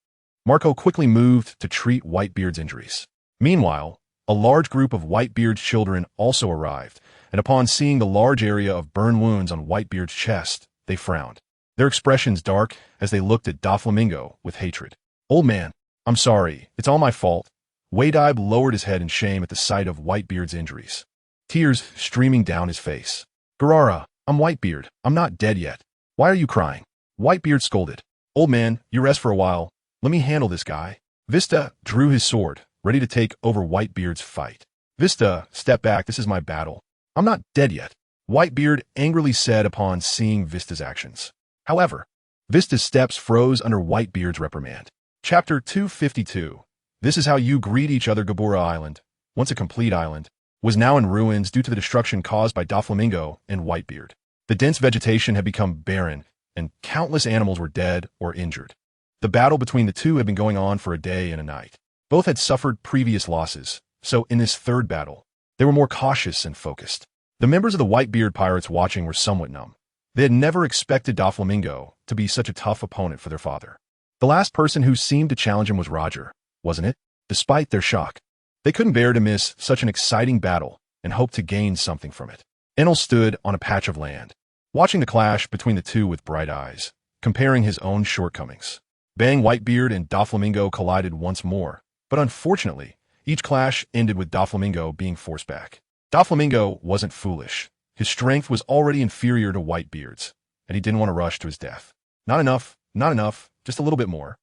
Marco quickly moved to treat Whitebeard's injuries. Meanwhile, A large group of Whitebeard's children also arrived, and upon seeing the large area of burn wounds on Whitebeard's chest, they frowned. Their expressions dark as they looked at Doflamingo with hatred. "Old man, I'm sorry, it's all my fault." Wadib lowered his head in shame at the sight of Whitebeard's injuries, tears streaming down his face. "Garara, I'm Whitebeard, I'm not dead yet. Why are you crying?" Whitebeard scolded. "Old man, you rest for a while. Let me handle this guy." Vista drew his sword, ready to take over Whitebeard's fight. "Vista, step back, this is my battle. I'm not dead yet," Whitebeard angrily said upon seeing Vista's actions. However, Vista's steps froze under Whitebeard's reprimand. Chapter 252. This is how you greet each other. Gabora Island, once a complete island, was now in ruins due to the destruction caused by Doflamingo and Whitebeard. The dense vegetation had become barren, and countless animals were dead or injured. The battle between the two had been going on for a day and a night. Both had suffered previous losses, so in this third battle, they were more cautious and focused. The members of the Whitebeard pirates watching were somewhat numb. They had never expected Doflamingo to be such a tough opponent for their father. The last person who seemed to challenge him was Roger, wasn't it? Despite their shock, they couldn't bear to miss such an exciting battle and hoped to gain something from it. Enel stood on a patch of land, watching the clash between the two with bright eyes, comparing his own shortcomings. Bang! Whitebeard and Doflamingo collided once more, but unfortunately, each clash ended with Doflamingo being forced back. Doflamingo wasn't foolish. His strength was already inferior to Whitebeard's, and he didn't want to rush to his death. Not enough, just a little bit more.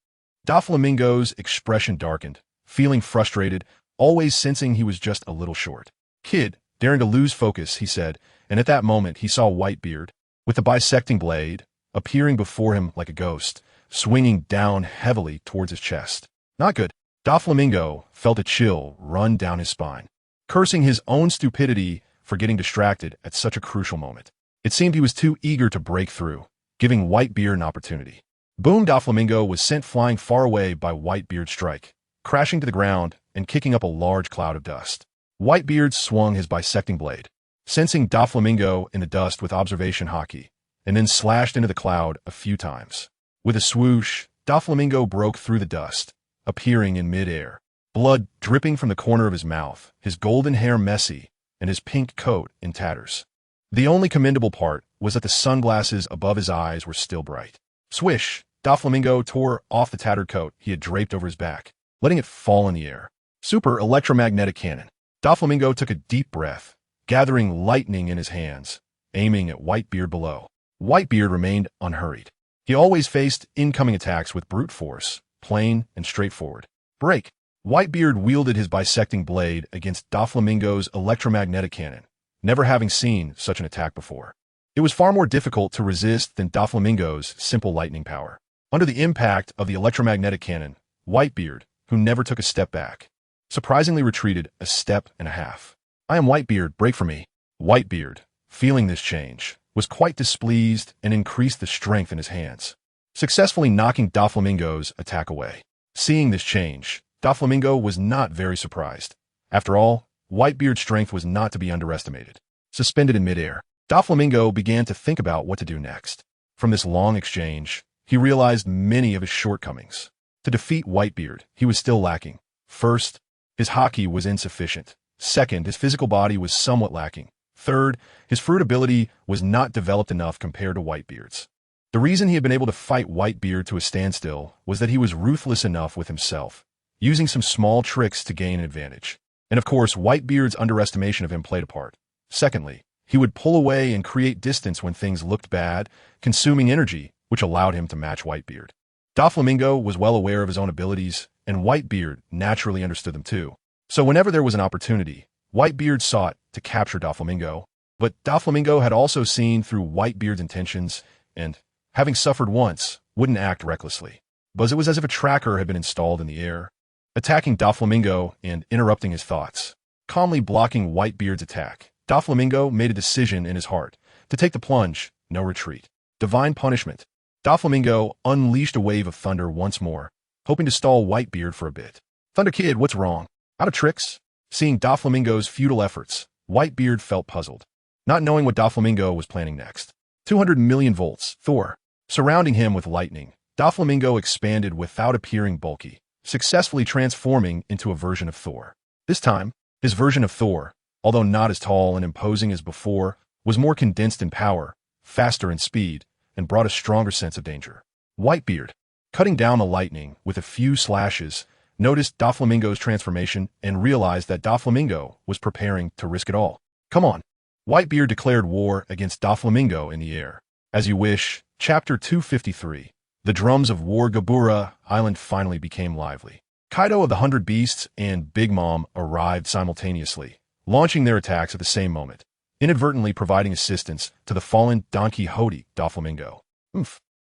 Doflamingo's expression darkened, feeling frustrated, always sensing he was just a little short. "Kid, daring to lose focus," he said, and at that moment he saw Whitebeard, with the bisecting blade, appearing before him like a ghost, swinging down heavily towards his chest. Not good. Doflamingo felt a chill run down his spine, cursing his own stupidity for getting distracted at such a crucial moment. It seemed he was too eager to break through, giving Whitebeard an opportunity. Boom! Doflamingo was sent flying far away by Whitebeard's strike, crashing to the ground and kicking up a large cloud of dust. Whitebeard swung his bisecting blade, sensing Doflamingo in the dust with observation hockey, and then slashed into the cloud a few times. With a swoosh, Doflamingo broke through the dust, appearing in mid-air, blood dripping from the corner of his mouth, his golden hair messy, and his pink coat in tatters. The only commendable part was that the sunglasses above his eyes were still bright. Swish! Doflamingo tore off the tattered coat he had draped over his back, letting it fall in the air. Super electromagnetic cannon. Doflamingo took a deep breath, gathering lightning in his hands, aiming at Whitebeard below. Whitebeard remained unhurried. He always faced incoming attacks with brute force, plain and straightforward. Break! Whitebeard wielded his bisecting blade against Doflamingo's electromagnetic cannon, never having seen such an attack before. It was far more difficult to resist than Doflamingo's simple lightning power. Under the impact of the electromagnetic cannon, Whitebeard, who never took a step back, surprisingly retreated a step and a half. "I am Whitebeard, break for me." Whitebeard, feeling this change, was quite displeased and increased the strength in his hands, successfully knocking Doflamingo's attack away. Seeing this change, Doflamingo was not very surprised. After all, Whitebeard's strength was not to be underestimated. Suspended in midair, Doflamingo began to think about what to do next. From this long exchange, he realized many of his shortcomings. To defeat Whitebeard, he was still lacking. First, his hockey was insufficient. Second, his physical body was somewhat lacking. Third, his fruit ability was not developed enough compared to Whitebeard's. The reason he had been able to fight Whitebeard to a standstill was that he was ruthless enough with himself, using some small tricks to gain an advantage. And of course, Whitebeard's underestimation of him played a part. Secondly, he would pull away and create distance when things looked bad, consuming energy, which allowed him to match Whitebeard. Doflamingo was well aware of his own abilities, and Whitebeard naturally understood them too. So whenever there was an opportunity, Whitebeard sought to capture Doflamingo, but Doflamingo had also seen through Whitebeard's intentions and, having suffered once, wouldn't act recklessly. But it was as if a tracker had been installed in the air, attacking Doflamingo and interrupting his thoughts. Calmly blocking Whitebeard's attack, Doflamingo made a decision in his heart to take the plunge, no retreat. Divine punishment. Doflamingo unleashed a wave of thunder once more, hoping to stall Whitebeard for a bit. "Thunder Kid, what's wrong? Out of tricks?" Seeing Doflamingo's futile efforts, Whitebeard felt puzzled, not knowing what Doflamingo was planning next. 200 million volts, Thor. Surrounding him with lightning, Doflamingo expanded without appearing bulky, successfully transforming into a version of Thor. This time, His version of Thor, although not as tall and imposing as before, was more condensed in power, faster in speed, and brought a stronger sense of danger. Whitebeard, cutting down the lightning with a few slashes, noticed Doflamingo's transformation and realized that Doflamingo was preparing to risk it all. Come on. Whitebeard declared war against Doflamingo in the air. As you wish, Chapter 253. The drums of War Gabura Island finally became lively. Kaido of the 100 Beasts and Big Mom arrived simultaneously, launching their attacks at the same moment, inadvertently providing assistance to the fallen Donquixote Doflamingo.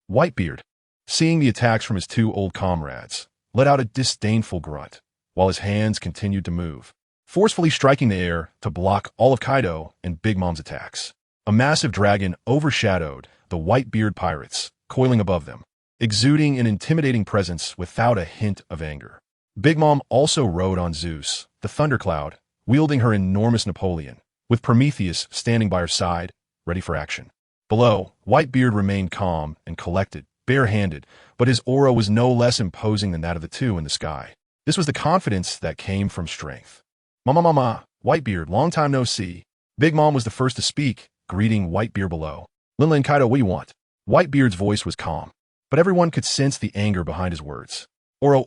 Whitebeard, seeing the attacks from his two old comrades, let out a disdainful grunt, while his hands continued to move, forcefully striking the air to block all of Kaido and Big Mom's attacks. A massive dragon overshadowed the Whitebeard pirates, coiling above them, exuding an intimidating presence without a hint of anger. Big Mom also rode on Zeus, the thundercloud, wielding her enormous Napoleon, with Prometheus standing by her side, ready for action. Below, Whitebeard remained calm and collected, bare-handed, but his aura was no less imposing than that of the two in the sky. This was the confidence that came from strength. Mama, Whitebeard, long time no see. Big Mom was the first to speak, greeting Whitebeard below. Linlin, Kaido, what do you want? Whitebeard's voice was calm, but everyone could sense the anger behind his words. Oro,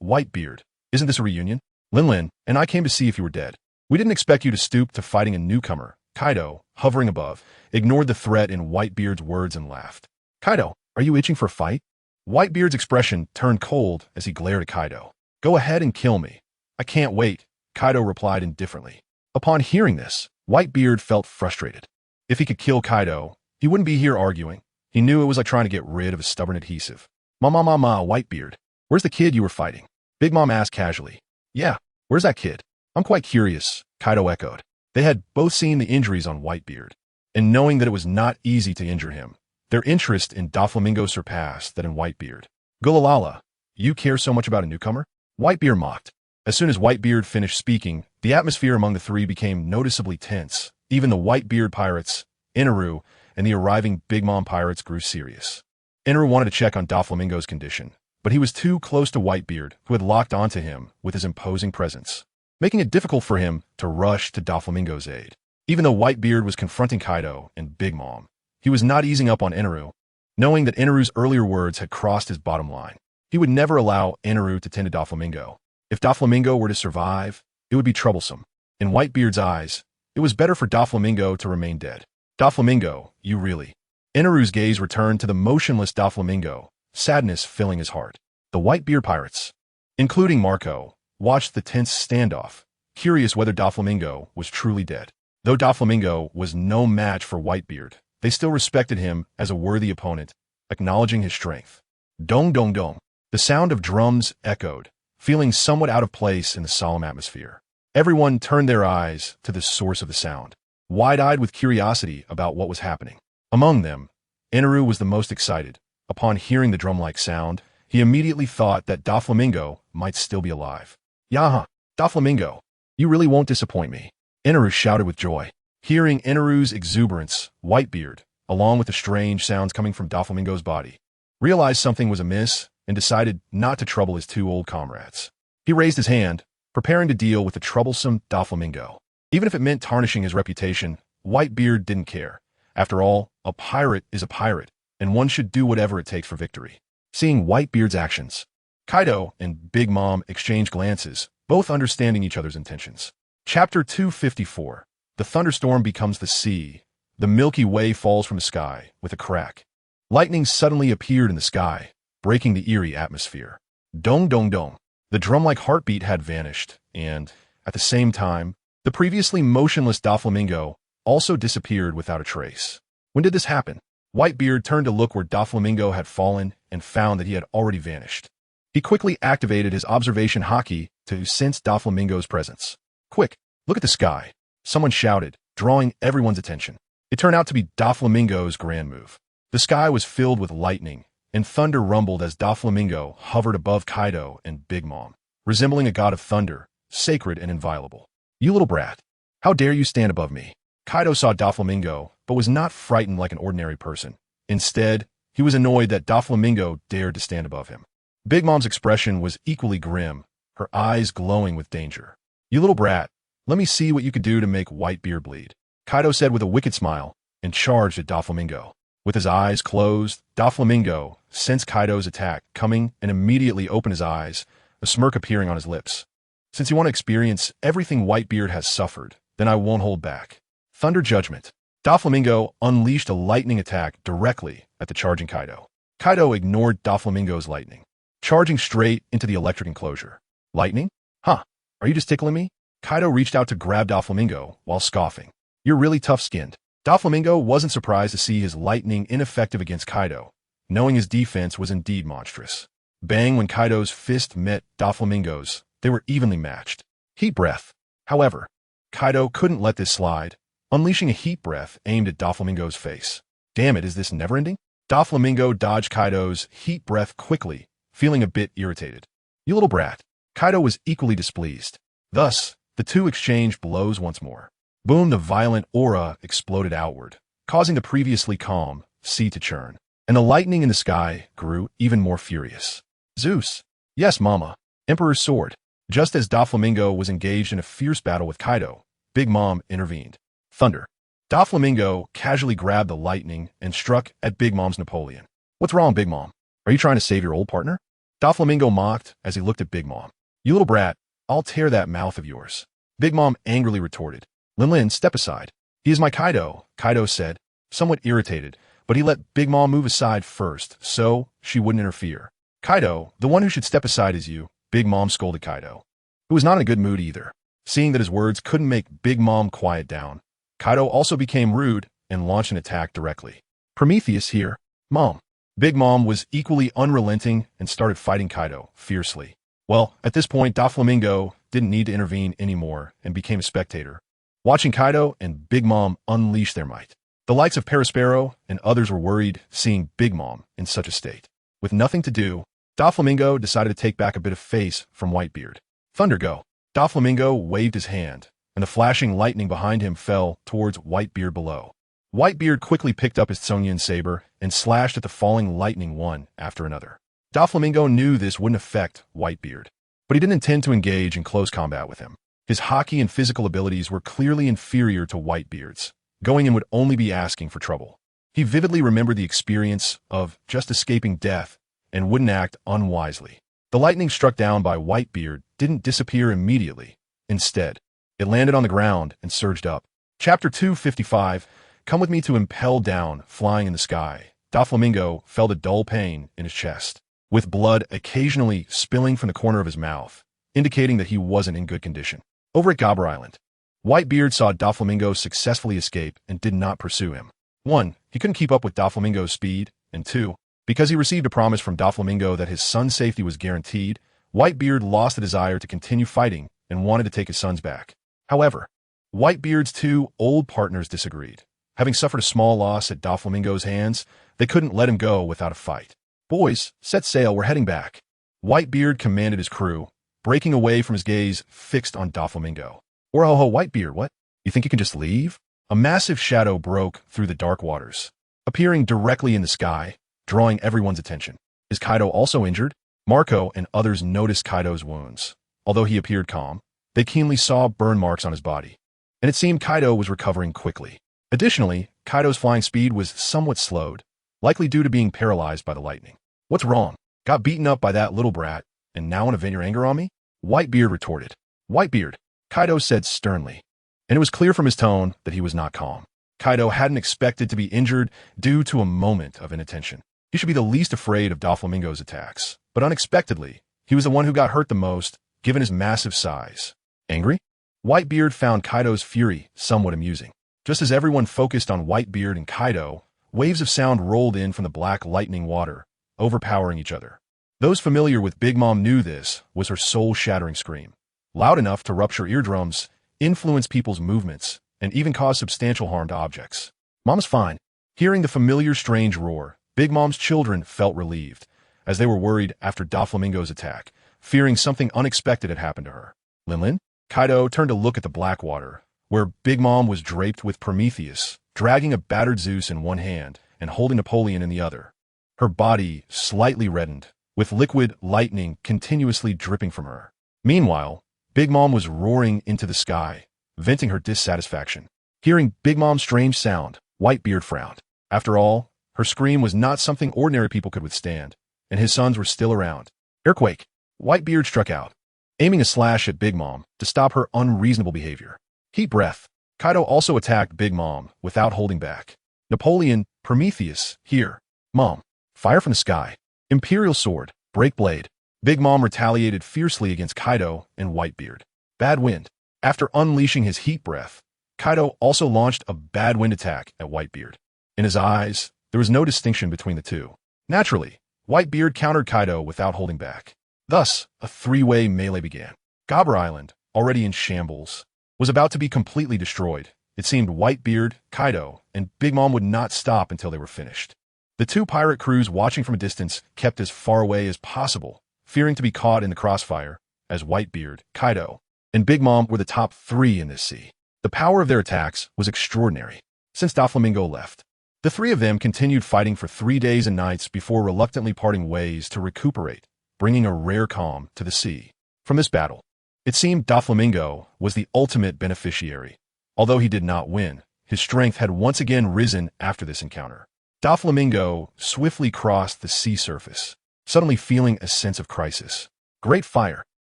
Whitebeard, isn't this a reunion? Linlin and I came to see if you were dead. We didn't expect you to stoop to fighting a newcomer. Kaido, hovering above, ignored the threat in Whitebeard's words and laughed. Kaido, are you itching for a fight? Whitebeard's expression turned cold as he glared at Kaido. Go ahead and kill me. I can't wait, Kaido replied indifferently. Upon hearing this, Whitebeard felt frustrated. If he could kill Kaido, he wouldn't be here arguing. He knew it was like trying to get rid of a stubborn adhesive. Mama, Whitebeard, where's the kid you were fighting? Big Mom asked casually. Yeah, where's that kid? I'm quite curious, Kaido echoed. They had both seen the injuries on Whitebeard, and knowing that it was not easy to injure him, their interest in Doflamingo surpassed that in Whitebeard. Gulalala, you care so much about a newcomer? Whitebeard mocked. As soon as Whitebeard finished speaking, the atmosphere among the three became noticeably tense. Even the Whitebeard pirates, Inaru, and the arriving Big Mom pirates grew serious. Inaru wanted to check on Doflamingo's condition, but he was too close to Whitebeard, who had locked onto him with his imposing presence, making it difficult for him to rush to Doflamingo's aid. Even though Whitebeard was confronting Kaido and Big Mom, he was not easing up on Inaru, knowing that Inaru's earlier words had crossed his bottom line. He would never allow Inaru to tend to Doflamingo. If Doflamingo were to survive, it would be troublesome. In Whitebeard's eyes, it was better for Doflamingo to remain dead. Doflamingo, you really... Inaru's gaze returned to the motionless Doflamingo, sadness filling his heart. The Whitebeard pirates, including Marco, watched the tense standoff, curious whether Doflamingo was truly dead. Though Doflamingo was no match for Whitebeard, they still respected him as a worthy opponent, acknowledging his strength. Dong dong dong. The sound of drums echoed, feeling somewhat out of place in the solemn atmosphere. Everyone turned their eyes to the source of the sound, wide-eyed with curiosity about what was happening. Among them, Inaru was the most excited. Upon hearing the drum-like sound, he immediately thought that Doflamingo might still be alive. Yaha, Doflamingo, you really won't disappoint me. Inaru shouted with joy. Hearing Inaru's exuberance, Whitebeard, along with the strange sounds coming from Doflamingo's body, realized something was amiss and decided not to trouble his two old comrades. He raised his hand, preparing to deal with the troublesome Doflamingo. Even if it meant tarnishing his reputation, Whitebeard didn't care. After all, a pirate is a pirate, and one should do whatever it takes for victory. Seeing Whitebeard's actions, Kaido and Big Mom exchanged glances, both understanding each other's intentions. Chapter 254. The thunderstorm becomes the sea. The Milky Way falls from the sky with a crack. Lightning suddenly appeared in the sky, breaking the eerie atmosphere. Dong dong dong. The drum-like heartbeat had vanished, and, at the same time, the previously motionless Doflamingo also disappeared without a trace. When did this happen? Whitebeard turned to look where Doflamingo had fallen and found that he had already vanished. He quickly activated his observation haki to sense Doflamingo's presence. Quick, look at the sky, someone shouted, drawing everyone's attention. It turned out to be Doflamingo's grand move. The sky was filled with lightning, and thunder rumbled as Doflamingo hovered above Kaido and Big Mom, resembling a god of thunder, sacred and inviolable. You little brat, how dare you stand above me? Kaido saw Doflamingo, but was not frightened like an ordinary person. Instead, he was annoyed that Doflamingo dared to stand above him. Big Mom's expression was equally grim, her eyes glowing with danger. You little brat, Let me see what you could do to make Whitebeard bleed, Kaido said with a wicked smile, and charged at Doflamingo. With his eyes closed, Doflamingo sensed Kaido's attack coming and immediately opened his eyes, a smirk appearing on his lips. Since you want to experience everything Whitebeard has suffered, then I won't hold back. Thunder Judgment. Doflamingo unleashed a lightning attack directly at the charging Kaido. Kaido ignored Doflamingo's lightning, charging straight into the electric enclosure. Lightning? Huh, are you just tickling me? Kaido reached out to grab Doflamingo while scoffing. You're really tough-skinned. Doflamingo wasn't surprised to see his lightning ineffective against Kaido, knowing his defense was indeed monstrous. Bang when Kaido's fist met Doflamingo's, they were evenly matched. Heat breath. However, Kaido couldn't let this slide, unleashing a heat breath aimed at Doflamingo's face. Damn it, is this never-ending? Doflamingo dodged Kaido's heat breath quickly, feeling a bit irritated. You little brat. Kaido was equally displeased. Thus, the two exchanged blows once more. Boom, the violent aura exploded outward, causing the previously calm sea to churn, and the lightning in the sky grew even more furious. Zeus. Yes, Mama. Emperor's sword. Just as Doflamingo was engaged in a fierce battle with Kaido, Big Mom intervened. Thunder. Doflamingo casually grabbed the lightning and struck at Big Mom's Napoleon. What's wrong, Big Mom? Are you trying to save your old partner? Doflamingo mocked as he looked at Big Mom. You little brat, I'll tear that mouth of yours. Big Mom angrily retorted. Lin, step aside. He is my Kaido, Kaido said, somewhat irritated, but he let Big Mom move aside first, so she wouldn't interfere. Kaido, the one who should step aside is you, Big Mom scolded Kaido, who was not in a good mood either. Seeing that his words couldn't make Big Mom quiet down, Kaido also became rude and launched an attack directly. Prometheus here, Mom. Big Mom was equally unrelenting and started fighting Kaido fiercely. Well, at this point, Doflamingo didn't need to intervene anymore and became a spectator, watching Kaido and Big Mom unleash their might. The likes of Perospero and others were worried seeing Big Mom in such a state. With nothing to do, Doflamingo decided to take back a bit of face from Whitebeard. Thunder go. Doflamingo waved his hand, and the flashing lightning behind him fell towards Whitebeard below. Whitebeard quickly picked up his Tsonyan saber and slashed at the falling lightning one after another. Doflamingo knew this wouldn't affect Whitebeard, but he didn't intend to engage in close combat with him. His hockey and physical abilities were clearly inferior to Whitebeard's. Going in would only be asking for trouble. He vividly remembered the experience of just escaping death and wouldn't act unwisely. The lightning struck down by Whitebeard didn't disappear immediately. Instead, it landed on the ground and surged up. Chapter 255, Come with me to impel down, flying in the sky. Doflamingo felt a dull pain in his chest, with blood occasionally spilling from the corner of his mouth, indicating that he wasn't in good condition. Over at Gobber Island, Whitebeard saw Doflamingo successfully escape and did not pursue him. 1. He couldn't keep up with Doflamingo's speed, and 2. Because he received a promise from Doflamingo that his son's safety was guaranteed, Whitebeard lost the desire to continue fighting and wanted to take his sons back. However, Whitebeard's two old partners disagreed. Having suffered a small loss at Doflamingo's hands, they couldn't let him go without a fight. Boys, set sail, we're heading back. Whitebeard commanded his crew, breaking away from his gaze fixed on Doflamingo. Or ho ho, Whitebeard, what? You think you can just leave? A massive shadow broke through the dark waters, appearing directly in the sky, drawing everyone's attention. Is Kaido also injured? Marco and others noticed Kaido's wounds. Although he appeared calm, they keenly saw burn marks on his body, and it seemed Kaido was recovering quickly. Additionally, Kaido's flying speed was somewhat slowed, likely due to being paralyzed by the lightning. What's wrong? Got beaten up by that little brat, and now want to vent your anger on me? Whitebeard retorted. Whitebeard, Kaido said sternly, and it was clear from his tone that he was not calm. Kaido hadn't expected to be injured due to a moment of inattention. He should be the least afraid of Doflamingo's attacks, but unexpectedly, he was the one who got hurt the most, given his massive size. Angry? Whitebeard found Kaido's fury somewhat amusing. Just as everyone focused on Whitebeard and Kaido, waves of sound rolled in from the black lightning water, overpowering each other. Those familiar with Big Mom knew this was her soul-shattering scream, loud enough to rupture eardrums, influence people's movements, and even cause substantial harm to objects. Mom's fine. Hearing the familiar strange roar, Big Mom's children felt relieved, as they were worried after Doflamingo's attack, fearing something unexpected had happened to her. Lin? Kaido turned to look at the black water, where Big Mom was draped with Prometheus, dragging a battered Zeus in one hand and holding Napoleon in the other. Her body slightly reddened, with liquid lightning continuously dripping from her. Meanwhile, Big Mom was roaring into the sky, venting her dissatisfaction. Hearing Big Mom's strange sound, Whitebeard frowned. After all, her scream was not something ordinary people could withstand, and his sons were still around. Earthquake! Whitebeard struck out, aiming a slash at Big Mom to stop her unreasonable behavior. Heat breath. Kaido also attacked Big Mom without holding back. Napoleon, Prometheus, here. Mom. Fire from the sky. Imperial sword, break blade. Big Mom retaliated fiercely against Kaido and Whitebeard. Bad wind. After unleashing his heat breath, Kaido also launched a bad wind attack at Whitebeard. In his eyes, there was no distinction between the two. Naturally, Whitebeard countered Kaido without holding back. Thus, a three-way melee began. Gobber Island, already in shambles, was about to be completely destroyed. It seemed Whitebeard, Kaido, and Big Mom would not stop until they were finished. The two pirate crews watching from a distance kept as far away as possible, fearing to be caught in the crossfire, as Whitebeard, Kaido, and Big Mom were the top three in this sea. The power of their attacks was extraordinary. Since Doflamingo left, the three of them continued fighting for 3 days and nights before reluctantly parting ways to recuperate, bringing a rare calm to the sea. From this battle, it seemed Doflamingo was the ultimate beneficiary. Although he did not win, his strength had once again risen after this encounter. Doflamingo swiftly crossed the sea surface, suddenly feeling a sense of crisis. Great fire.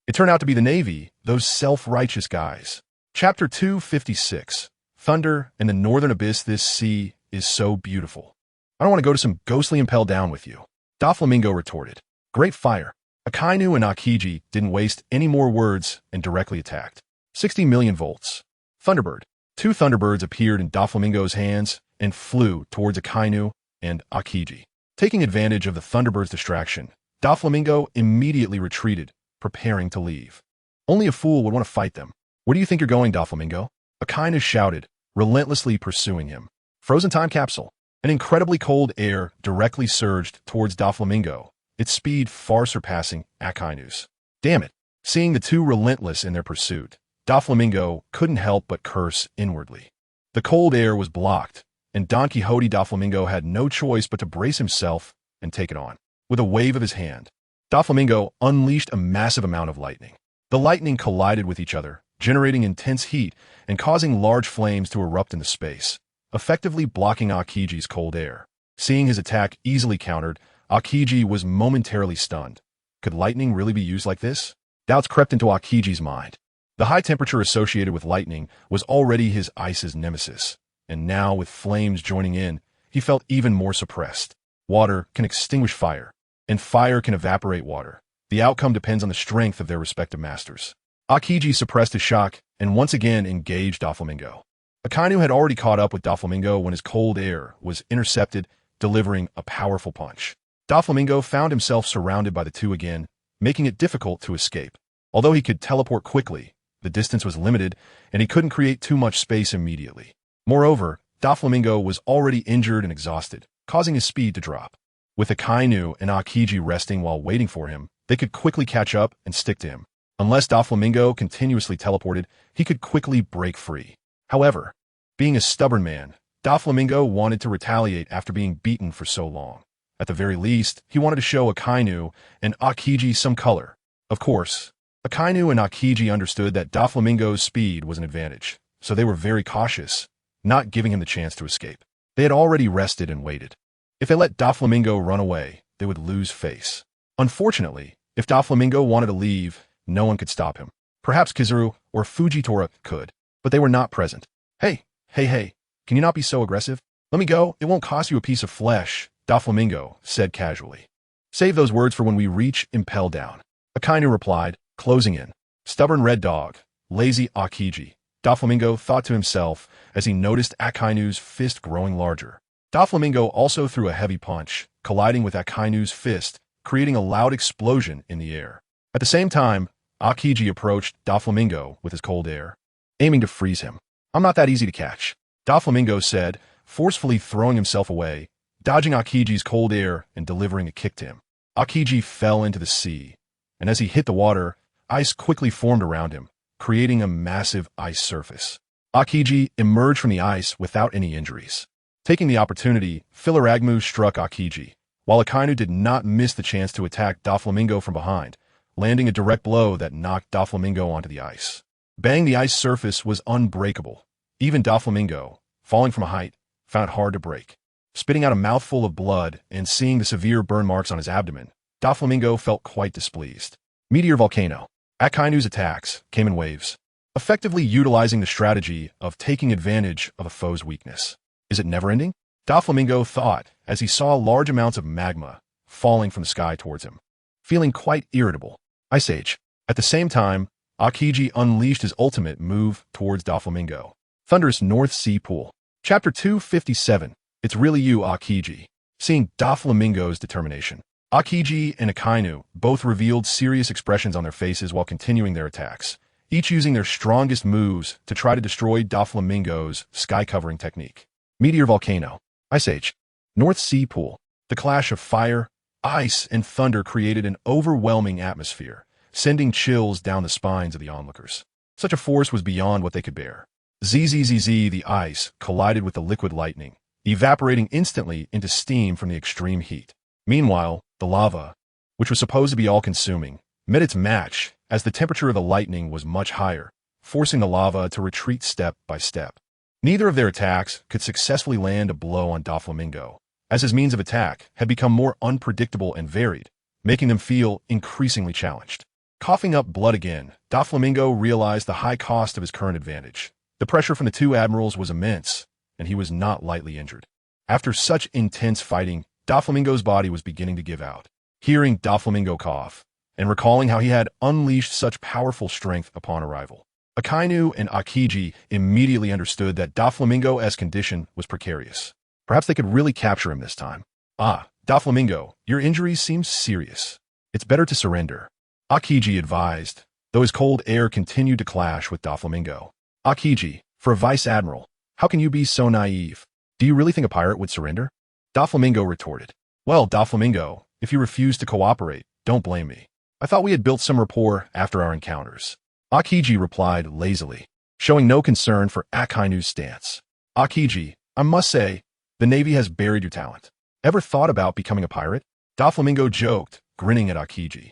It turned out to be the Navy, those self-righteous guys. Chapter 256. Thunder in the northern abyss. This sea is so beautiful. I don't want to go to some ghostly impel down with you. Doflamingo retorted. Great fire. Akainu and Aokiji didn't waste any more words and directly attacked. 60 million volts. Thunderbird. 2 Thunderbirds appeared in Doflamingo's hands and flew towards Akainu and Aokiji. Taking advantage of the Thunderbird's distraction, Doflamingo immediately retreated, preparing to leave. Only a fool would want to fight them. Where do you think you're going, Doflamingo? Akainu shouted, relentlessly pursuing him. Frozen time capsule. An incredibly cold air directly surged towards Doflamingo, its speed far surpassing Akainu's. Damn it. Seeing the two relentless in their pursuit, Doflamingo couldn't help but curse inwardly. The cold air was blocked, and Donquixote Doflamingo had no choice but to brace himself and take it on. With a wave of his hand, Doflamingo unleashed a massive amount of lightning. The lightning collided with each other, generating intense heat and causing large flames to erupt into space, effectively blocking Aokiji's cold air. Seeing his attack easily countered, Aokiji was momentarily stunned. Could lightning really be used like this? Doubts crept into Aokiji's mind. The high temperature associated with lightning was already his ice's nemesis, and now with flames joining in, he felt even more suppressed. Water can extinguish fire, and fire can evaporate water. The outcome depends on the strength of their respective masters. Aokiji suppressed his shock and once again engaged Doflamingo. Akainu had already caught up with Doflamingo when his cold air was intercepted, delivering a powerful punch. Doflamingo found himself surrounded by the two again, making it difficult to escape. Although he could teleport quickly, the distance was limited, and he couldn't create too much space immediately. Moreover, Doflamingo was already injured and exhausted, causing his speed to drop. With Akainu and Aokiji resting while waiting for him, they could quickly catch up and stick to him. Unless Doflamingo continuously teleported, he could quickly break free. However, being a stubborn man, Doflamingo wanted to retaliate after being beaten for so long. At the very least, he wanted to show Akainu and Aokiji some color. Of course, Akainu and Aokiji understood that Doflamingo's speed was an advantage, so they were very cautious, not giving him the chance to escape. They had already rested and waited. If they let Doflamingo run away, they would lose face. Unfortunately, if Doflamingo wanted to leave, no one could stop him. Perhaps Kizaru or Fujitora could, but they were not present. Hey, can you not be so aggressive? Let me go, it won't cost you a piece of flesh, Doflamingo said casually. Save those words for when we reach Impel Down. Akainu replied, closing in. Stubborn red dog, lazy Aokiji, Doflamingo thought to himself as he noticed Akainu's fist growing larger. Doflamingo also threw a heavy punch, colliding with Akainu's fist, creating a loud explosion in the air. At the same time, Aokiji approached Doflamingo with his cold air, aiming to freeze him. I'm not that easy to catch, Doflamingo said, forcefully throwing himself away, dodging Aokiji's cold air and delivering a kick to him. Aokiji fell into the sea, and as he hit the water, ice quickly formed around him, creating a massive ice surface. Aokiji emerged from the ice without any injuries. Taking the opportunity, Philaragmu struck Aokiji, while Akainu did not miss the chance to attack Doflamingo from behind, landing a direct blow that knocked Doflamingo onto the ice. Bang, the ice surface was unbreakable. Even Doflamingo, falling from a height, found it hard to break. Spitting out a mouthful of blood and seeing the severe burn marks on his abdomen, Doflamingo felt quite displeased. Meteor volcano. Akainu's attacks came in waves, effectively utilizing the strategy of taking advantage of a foe's weakness. Is it never-ending? Doflamingo thought as he saw large amounts of magma falling from the sky towards him, feeling quite irritable. Ice Age. At the same time, Aokiji unleashed his ultimate move towards Doflamingo. Thunderous North Sea Pool. Chapter 257. It's really you, Aokiji. Seeing Doflamingo's determination, Aokiji and Akainu both revealed serious expressions on their faces while continuing their attacks, each using their strongest moves to try to destroy Doflamingo's sky-covering technique. Meteor volcano. Ice Age. North Sea Pool. The clash of fire, ice, and thunder created an overwhelming atmosphere, sending chills down the spines of the onlookers. Such a force was beyond what they could bear. Zzz, the ice collided with the liquid lightning, evaporating instantly into steam from the extreme heat. Meanwhile, the lava, which was supposed to be all-consuming, met its match as the temperature of the lightning was much higher, forcing the lava to retreat step by step. Neither of their attacks could successfully land a blow on Doflamingo, as his means of attack had become more unpredictable and varied, making them feel increasingly challenged. Coughing up blood again, Doflamingo realized the high cost of his current advantage. The pressure from the two admirals was immense, and he was not lightly injured. After such intense fighting, Doflamingo's body was beginning to give out. Hearing Doflamingo cough, and recalling how he had unleashed such powerful strength upon arrival, Akainu and Aokiji immediately understood that Doflamingo's condition was precarious. Perhaps they could really capture him this time. Doflamingo, your injuries seem serious. It's better to surrender, Aokiji advised, though his cold air continued to clash with Doflamingo. Aokiji, for a vice admiral, how can you be so naive? Do you really think a pirate would surrender? Doflamingo retorted. Well, Doflamingo, if you refuse to cooperate, don't blame me. I thought we had built some rapport after our encounters. Aokiji replied lazily, showing no concern for Akainu's stance. Aokiji, I must say, the Navy has buried your talent. Ever thought about becoming a pirate? Doflamingo joked, grinning at Aokiji.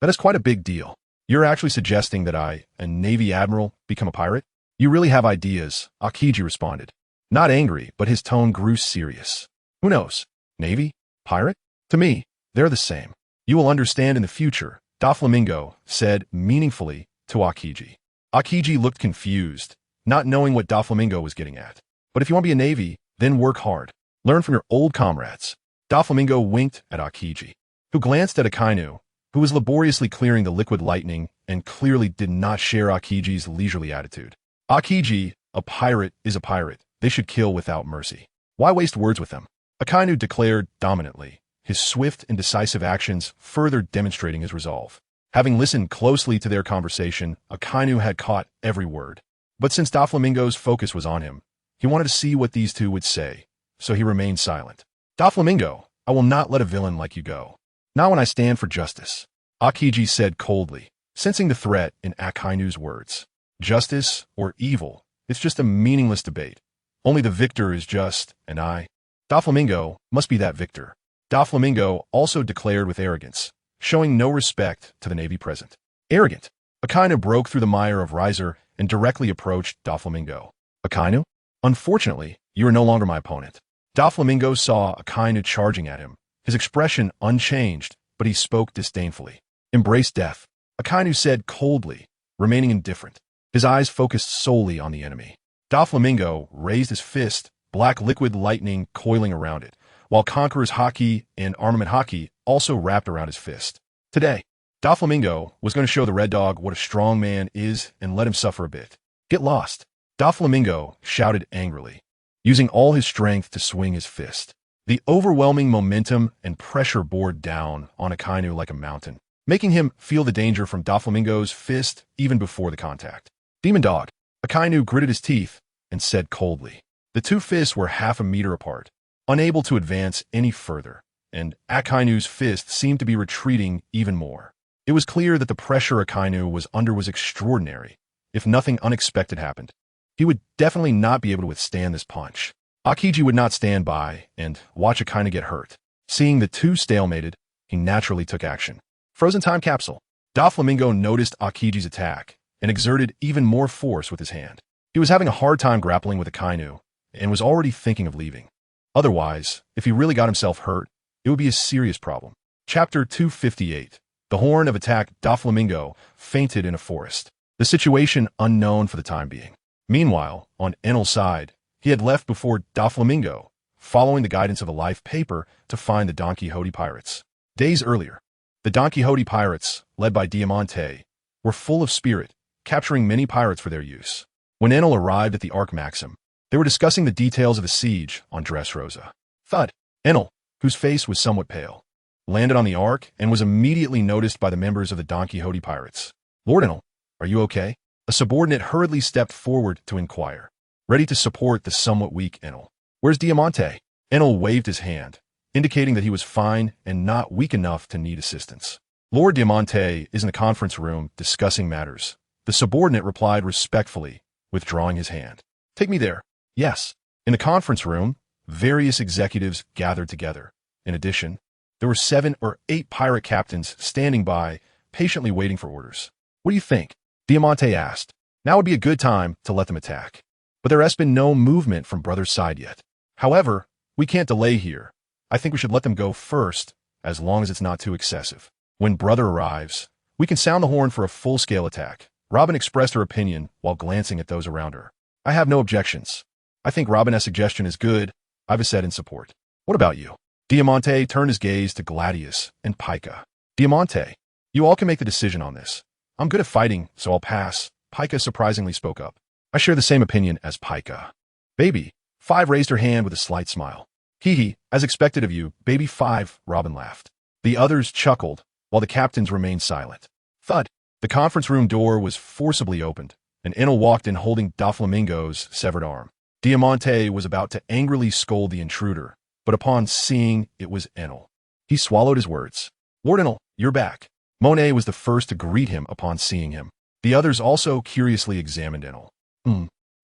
That is quite a big deal. You're actually suggesting that I, a Navy admiral, become a pirate? You really have ideas, Aokiji responded. Not angry, but his tone grew serious. Who knows? Navy? Pirate? To me, they're the same. You will understand in the future, Doflamingo said meaningfully to Aokiji. Aokiji looked confused, not knowing what Doflamingo was getting at. But if you want to be a Navy, then work hard. Learn from your old comrades. Doflamingo winked at Aokiji, who glanced at Akainu, who was laboriously clearing the liquid lightning and clearly did not share Akiji's leisurely attitude. Aokiji, a pirate is a pirate. They should kill without mercy. Why waste words with them? Akainu declared dominantly, his swift and decisive actions further demonstrating his resolve. Having listened closely to their conversation, Akainu had caught every word. But since Doflamingo's focus was on him, he wanted to see what these two would say, so he remained silent. Doflamingo, I will not let a villain like you go. Not when I stand for justice, Aokiji said coldly, sensing the threat in Akainu's words. Justice or evil, it's just a meaningless debate. Only the victor is just, and I, Doflamingo, must be that victor. Doflamingo also declared with arrogance, showing no respect to the Navy present. Arrogant. Akainu broke through the mire of riser and directly approached Doflamingo. Akainu? Unfortunately, you are no longer my opponent. Doflamingo saw Akainu charging at him, his expression unchanged, but he spoke disdainfully. Embrace death, Akainu said coldly, remaining indifferent. His eyes focused solely on the enemy. Doflamingo raised his fist, black liquid lightning coiling around it, while Conqueror's Haki and Armament Haki also wrapped around his fist. Today, Doflamingo was going to show the Red Dog what a strong man is and let him suffer a bit. Get lost, Doflamingo shouted angrily, using all his strength to swing his fist. The overwhelming momentum and pressure bore down on Akainu like a mountain, making him feel the danger from Doflamingo's fist even before the contact. Demon Dog, Akainu gritted his teeth and said coldly. The two fists were half a meter apart, unable to advance any further, and Akainu's fist seemed to be retreating even more. It was clear that the pressure Akainu was under was extraordinary. If nothing unexpected happened, he would definitely not be able to withstand this punch. Aokiji would not stand by and watch Akainu get hurt. Seeing the two stalemated, he naturally took action. Frozen time capsule. Doflamingo noticed Aokiji's attack and exerted even more force with his hand. He was having a hard time grappling with the kainu and was already thinking of leaving. Otherwise, if he really got himself hurt, it would be a serious problem. Chapter 258. The horn of attack Doflamingo fainted in a forest. The situation unknown for the time being. Meanwhile, on Enel's side, he had left before Doflamingo, following the guidance of a life paper to find the Donquixote pirates. Days earlier, the Donquixote pirates, led by Diamante, were full of spirit, capturing many pirates for their use. When Enel arrived at the Arc Maxim, they were discussing the details of the siege on Dressrosa. Thud. Enel, whose face was somewhat pale, landed on the Ark and was immediately noticed by the members of the Donquixote pirates. Lord Enel, are you okay? A subordinate hurriedly stepped forward to inquire, ready to support the somewhat weak Enel. Where's Diamante? Enel waved his hand, indicating that he was fine and not weak enough to need assistance. Lord Diamante is in the conference room discussing matters. The subordinate replied respectfully, withdrawing his hand. Take me there. Yes. In the conference room, various executives gathered together. In addition, there were 7 or 8 pirate captains standing by, patiently waiting for orders. What do you think? Diamante asked. Now would be a good time to let them attack. But there has been no movement from Brother's side yet. However, we can't delay here. I think we should let them go first, as long as it's not too excessive. When Brother arrives, we can sound the horn for a full-scale attack. Robin expressed her opinion while glancing at those around her. I have no objections. I think Robin's suggestion is good, I've said in support. What about you? Diamante turned his gaze to Gladius and Pica. Diamante, you all can make the decision on this. I'm good at fighting, so I'll pass. Pica surprisingly spoke up. I share the same opinion as Pica. Baby 5 raised her hand with a slight smile. Hee, as expected of you, Baby 5, Robin laughed. The others chuckled, while the captains remained silent. Thud. The conference room door was forcibly opened, and Enel walked in holding Doflamingo's severed arm. Diamante was about to angrily scold the intruder, but upon seeing it was Enel, he swallowed his words. Lord Enel, you're back. Monet was the first to greet him upon seeing him. The others also curiously examined Enel.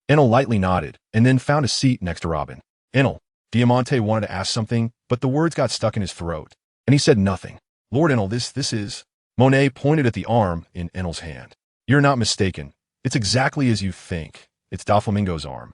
Enel lightly nodded, and then found a seat next to Robin. Enel, Diamante wanted to ask something, but the words got stuck in his throat, and he said nothing. Lord Enel, this is... Monet pointed at the arm in Enel's hand. You're not mistaken. It's exactly as you think. It's Doflamingo's arm.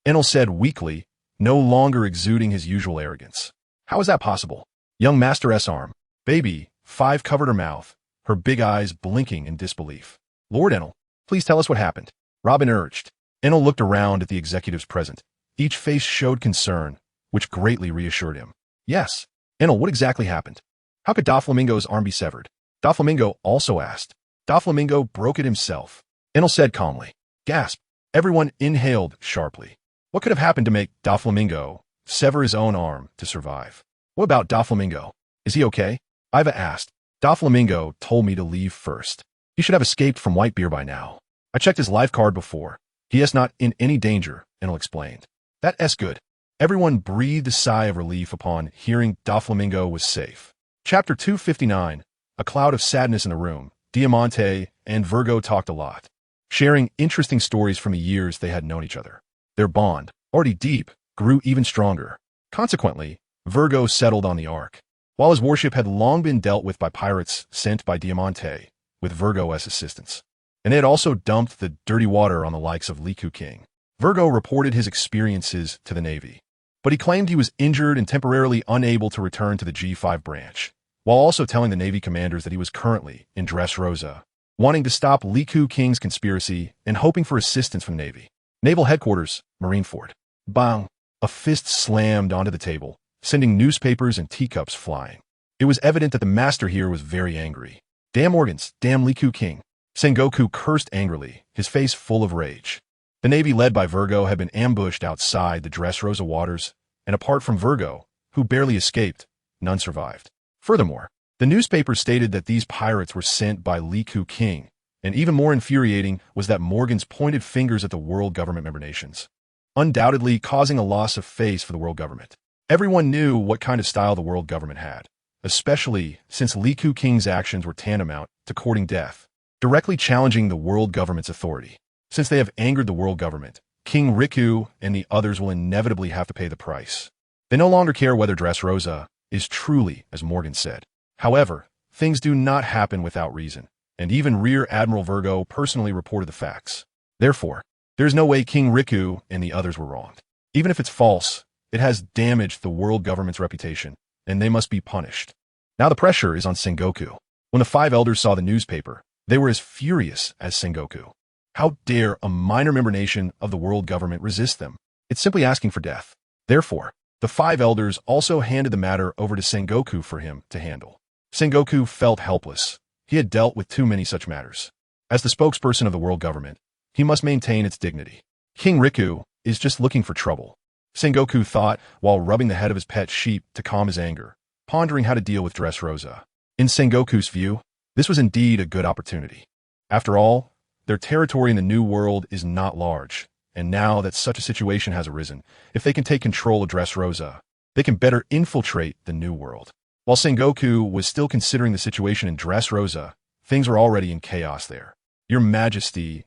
Enel said weakly, no longer exuding his usual arrogance. How is that possible? Young Master S. arm. Baby 5 covered her mouth, her big eyes blinking in disbelief. Lord Enel, please tell us what happened. Robin urged. Enel looked around at the executives present. Each face showed concern, which greatly reassured him. Yes. Enel, what exactly happened? How could Doflamingo's arm be severed? Doflamingo also asked. Doflamingo broke it himself. Enel said calmly. Gasp. Everyone inhaled sharply. What could have happened to make Doflamingo sever his own arm to survive? What about Doflamingo? Is he okay? Iva asked. Doflamingo told me to leave first. He should have escaped from Whitebeard by now. I checked his life card before. He is not in any danger, Enel explained. That's good. Everyone breathed a sigh of relief upon hearing Doflamingo was safe. Chapter 259. A cloud of sadness in the room. Diamante and Virgo talked a lot, sharing interesting stories from the years they had known each other. Their bond, already deep, grew even stronger. Consequently, Virgo settled on the Ark. While his warship had long been dealt with by pirates sent by Diamante, with Virgo as assistance, and they had also dumped the dirty water on the likes of Liku King. Virgo reported his experiences to the Navy, but he claimed he was injured and temporarily unable to return to the G5 branch, while also telling the Navy commanders that he was currently in Dressrosa, wanting to stop Liku King's conspiracy and hoping for assistance from the Navy. Naval Headquarters, Marineford. Bang! A fist slammed onto the table, sending newspapers and teacups flying. It was evident that the master here was very angry. Damn organs, damn Liku King. Sengoku cursed angrily, his face full of rage. The Navy led by Virgo had been ambushed outside the Dressrosa waters, and apart from Virgo, who barely escaped, none survived. Furthermore, the newspapers stated that these pirates were sent by Liku King, and even more infuriating was that Morgans pointed fingers at the world government member nations, undoubtedly causing a loss of face for the world government. Everyone knew what kind of style the world government had, especially since Liku King's actions were tantamount to courting death, directly challenging the world government's authority. Since they have angered the world government, King Riku and the others will inevitably have to pay the price. They no longer care whether Dressrosa is truly as Morgan said. However, things do not happen without reason, and even Rear Admiral Virgo personally reported the facts. Therefore, there is no way King Riku and the others were wronged. Even if it's false, it has damaged the world government's reputation, and they must be punished. Now the pressure is on Sengoku. When the five elders saw the newspaper, they were as furious as Sengoku. How dare a minor member nation of the world government resist them? It's simply asking for death. Therefore, the five elders also handed the matter over to Sengoku for him to handle. Sengoku felt helpless. He had dealt with too many such matters. As the spokesperson of the world government, he must maintain its dignity. King Riku is just looking for trouble, Sengoku thought while rubbing the head of his pet sheep to calm his anger, pondering how to deal with Dressrosa. In Sengoku's view, this was indeed a good opportunity. After all, their territory in the New World is not large, and now that such a situation has arisen, if they can take control of Dressrosa, they can better infiltrate the New World. While Sengoku was still considering the situation in Dressrosa, things were already in chaos there. Your Majesty,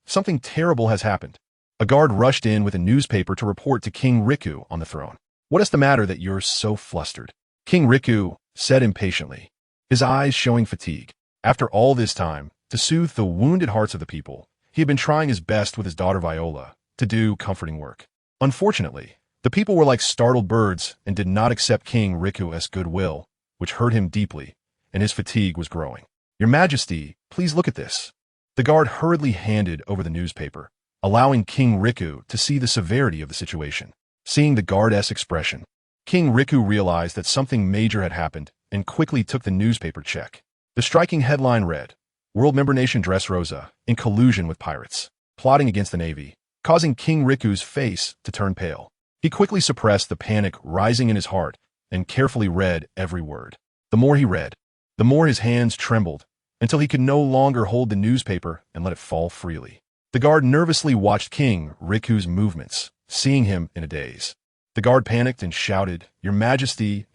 something terrible has happened. A guard rushed in with a newspaper to report to King Riku on the throne. What is the matter that you're so flustered? King Riku said impatiently, his eyes showing fatigue. After all this time, to soothe the wounded hearts of the people, he had been trying his best with his daughter Viola to do comforting work. Unfortunately, the people were like startled birds and did not accept King Riku's goodwill, which hurt him deeply, and his fatigue was growing. Your Majesty, please look at this. The guard hurriedly handed over the newspaper, allowing King Riku to see the severity of the situation. Seeing the guard's expression, King Riku realized that something major had happened and quickly took the newspaper check. The striking headline read, World Member Nation Dressrosa in collusion with pirates, plotting against the Navy, causing King Riku's face to turn pale. He quickly suppressed the panic rising in his heart and carefully read every word. The more he read, the more his hands trembled until he could no longer hold the newspaper and let it fall freely. The guard nervously watched King Riku's movements, seeing him in a daze. The guard panicked and shouted, Your Majesty,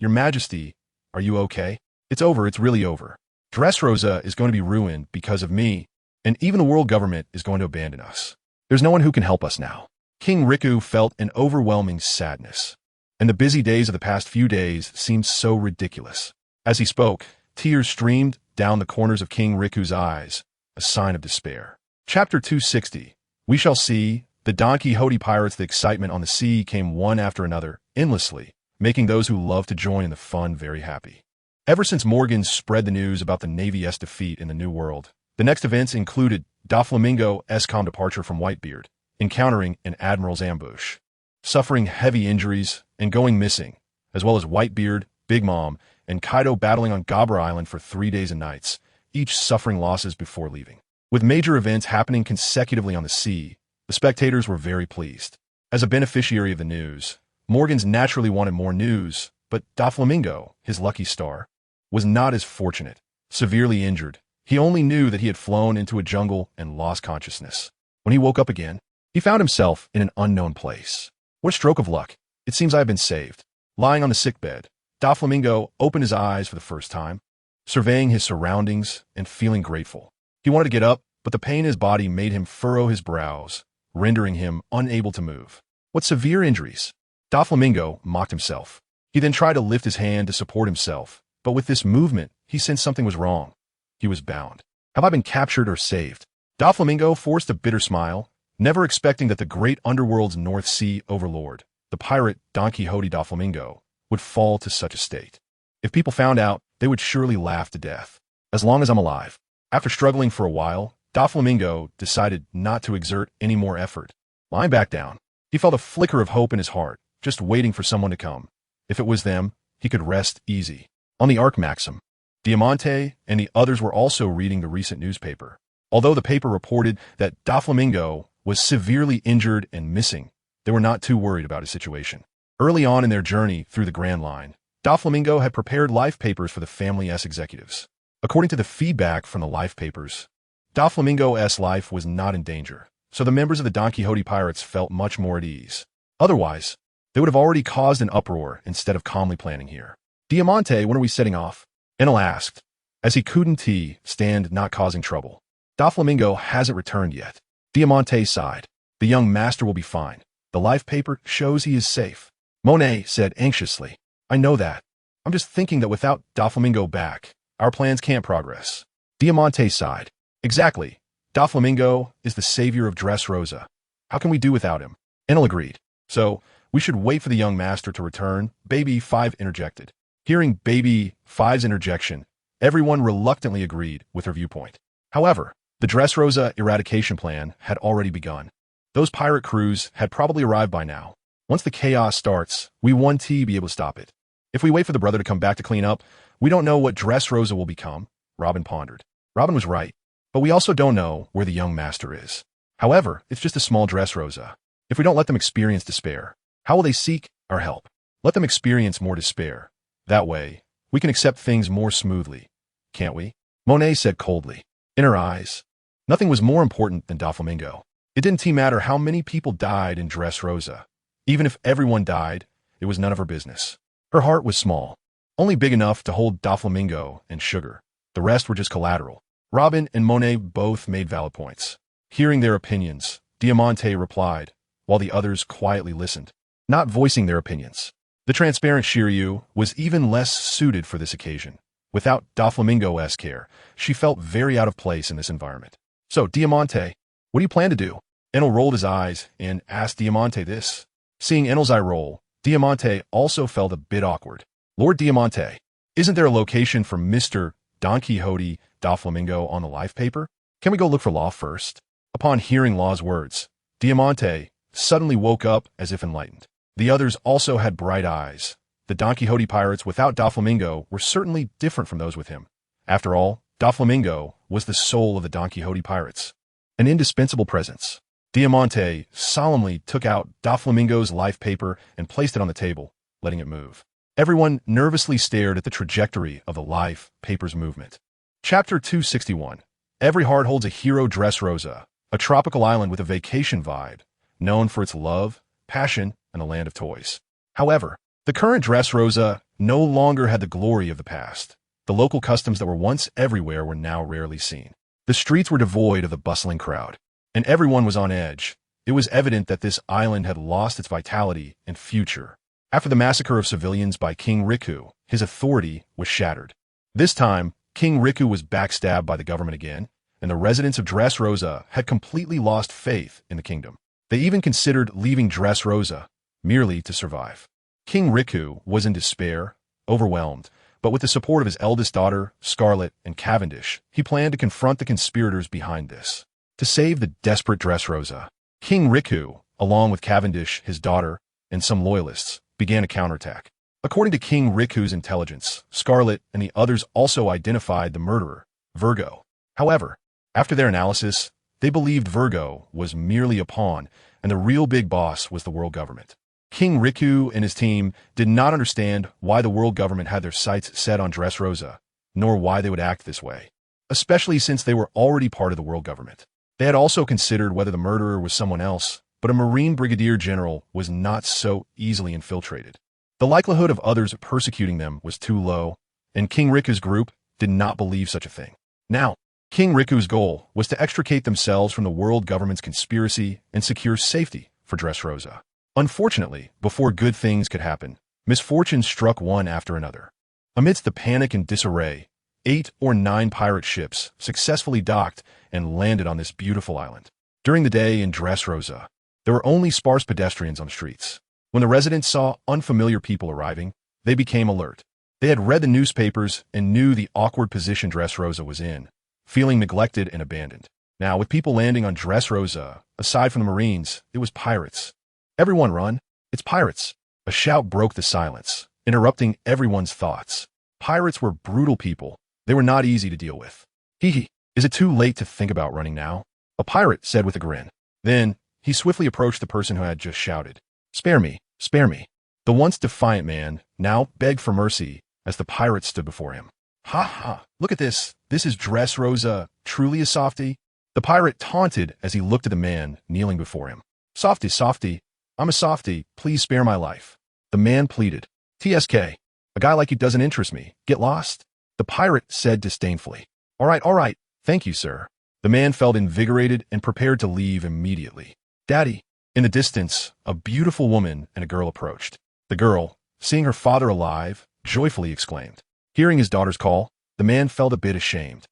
are you okay? It's over, it's really over. Dressrosa is going to be ruined because of me, and even the world government is going to abandon us. There's no one who can help us now. King Riku felt an overwhelming sadness, and the busy days of the past few days seemed so ridiculous. As he spoke, tears streamed down the corners of King Riku's eyes, a sign of despair. Chapter 260. We shall see. The Donquixote pirates, the excitement on the sea came one after another, endlessly, making those who loved to join in the fun very happy. Ever since Morgan spread the news about the Navy's defeat in the New World, the next events included Doflamingo's calm departure from Whitebeard, encountering an admiral's ambush, suffering heavy injuries, and going missing, as well as Whitebeard, Big Mom, and Kaido battling on Gabra Island for 3 days and nights, each suffering losses before leaving. With major events happening consecutively on the sea, the spectators were very pleased. As a beneficiary of the news, Morgans naturally wanted more news, but Doflamingo, his lucky star, was not as fortunate. Severely injured, he only knew that he had flown into a jungle and lost consciousness. When he woke up again, he found himself in an unknown place. What a stroke of luck. It seems I have been saved. Lying on the sickbed, Doflamingo opened his eyes for the first time, surveying his surroundings and feeling grateful. He wanted to get up, but the pain in his body made him furrow his brows, rendering him unable to move. What severe injuries! Doflamingo mocked himself. He then tried to lift his hand to support himself, but with this movement, he sensed something was wrong. He was bound. Have I been captured or saved? Doflamingo forced a bitter smile, never expecting that the great underworld's North Sea overlord, the pirate Donquixote Doflamingo, would fall to such a state. If people found out, they would surely laugh to death. As long as I'm alive. After struggling for a while, Doflamingo decided not to exert any more effort. Lying back down, he felt a flicker of hope in his heart, just waiting for someone to come. If it was them, he could rest easy. On the Arc Maxim, Diamante and the others were also reading the recent newspaper. Although the paper reported that Doflamingo was severely injured and missing, they were not too worried about his situation. Early on in their journey through the Grand Line, Doflamingo had prepared life papers for the family's executives. According to the feedback from the life papers, Doflamingo's life was not in danger, so the members of the Donquixote pirates felt much more at ease. Otherwise, they would have already caused an uproar instead of calmly planning here. Diamante, when are we setting off? Enel asked, as he couldn't stand not causing trouble. Doflamingo hasn't returned yet. Diamante sighed. The young master will be fine. The life paper shows he is safe. Monet said anxiously. I know that. I'm just thinking that without Doflamingo back, our plans can't progress. Diamante sighed. Exactly. Doflamingo is the savior of Dressrosa. How can we do without him? Enel agreed. So, we should wait for the young master to return, Baby 5 interjected. Hearing Baby 5's interjection, everyone reluctantly agreed with her viewpoint. However, the Dressrosa eradication plan had already begun. Those pirate crews had probably arrived by now. Once the chaos starts, we won't be able to stop it. If we wait for the brother to come back to clean up, we don't know what Dressrosa will become, Robin pondered. Robin was right, but we also don't know where the young master is. However, it's just a small Dressrosa. If we don't let them experience despair, how will they seek our help? Let them experience more despair. That way, we can accept things more smoothly, can't we? Monet said coldly. In her eyes, nothing was more important than Doflamingo. It didn't matter how many people died in Dressrosa. Even if everyone died, it was none of her business. Her heart was small, only big enough to hold Doflamingo and sugar. The rest were just collateral. Robin and Monet both made valid points. Hearing their opinions, Diamante replied, while the others quietly listened, not voicing their opinions. The transparent Shiryu was even less suited for this occasion. Without Doflamingo's care, she felt very out of place in this environment. So, Diamante, what do you plan to do? Enel rolled his eyes and asked Diamante this. Seeing Enel's eye roll, Diamante also felt a bit awkward. Lord Diamante, isn't there a location for Mr. Donquixote Doflamingo on the life paper? Can we go look for Law first? Upon hearing Law's words, Diamante suddenly woke up as if enlightened. The others also had bright eyes. The Donquixote pirates without Doflamingo were certainly different from those with him. After all, Doflamingo was the soul of the Donquixote pirates, an indispensable presence. Diamante solemnly took out Doflamingo's life paper and placed it on the table, letting it move. Everyone nervously stared at the trajectory of the life paper's movement. Chapter 261. Every heart holds a hero. Dressrosa, a tropical island with a vacation vibe, known for its love, passion, and a land of toys. However, the current Dressrosa no longer had the glory of the past. The local customs that were once everywhere were now rarely seen. The streets were devoid of the bustling crowd, and everyone was on edge. It was evident that this island had lost its vitality and future. After the massacre of civilians by King Riku, his authority was shattered. This time, King Riku was backstabbed by the government again, and the residents of Dressrosa had completely lost faith in the kingdom. They even considered leaving Dressrosa merely to survive. King Riku was in despair, overwhelmed, but with the support of his eldest daughter, Scarlet, and Cavendish, he planned to confront the conspirators behind this. To save the desperate Dressrosa, King Riku, along with Cavendish, his daughter, and some loyalists, began a counterattack. According to King Riku's intelligence, Scarlet and the others also identified the murderer, Virgo. However, after their analysis, they believed Virgo was merely a pawn, and the real big boss was the world government. King Riku and his team did not understand why the world government had their sights set on Dressrosa, nor why they would act this way, especially since they were already part of the world government. They had also considered whether the murderer was someone else, but a Marine Brigadier General was not so easily infiltrated. The likelihood of others persecuting them was too low, and King Riku's group did not believe such a thing. Now, King Riku's goal was to extricate themselves from the world government's conspiracy and secure safety for Dressrosa. Unfortunately, before good things could happen, misfortune struck one after another. Amidst the panic and disarray, 8 or 9 pirate ships successfully docked and landed on this beautiful island. During the day in Dressrosa, there were only sparse pedestrians on the streets. When the residents saw unfamiliar people arriving, they became alert. They had read the newspapers and knew the awkward position Dressrosa was in, feeling neglected and abandoned. Now, with people landing on Dressrosa, aside from the Marines, it was pirates. Everyone run! It's pirates! A shout broke the silence, interrupting everyone's thoughts. Pirates were brutal people. They were not easy to deal with. Hee, is it too late to think about running now? A pirate said with a grin. Then, he swiftly approached the person who had just shouted. Spare me, spare me. The once defiant man now begged for mercy as the pirate stood before him. Ha ha, look at this. This is Dressrosa, truly a softy? The pirate taunted as he looked at the man kneeling before him. Softy, softy. I'm a softy, please spare my life. The man pleaded. TSK, a guy like you doesn't interest me. Get lost? The pirate said disdainfully. All right, thank you, sir. The man felt invigorated and prepared to leave immediately. Daddy. In the distance, a beautiful woman and a girl approached. The girl, seeing her father alive, joyfully exclaimed. Hearing his daughter's call, the man felt a bit ashamed.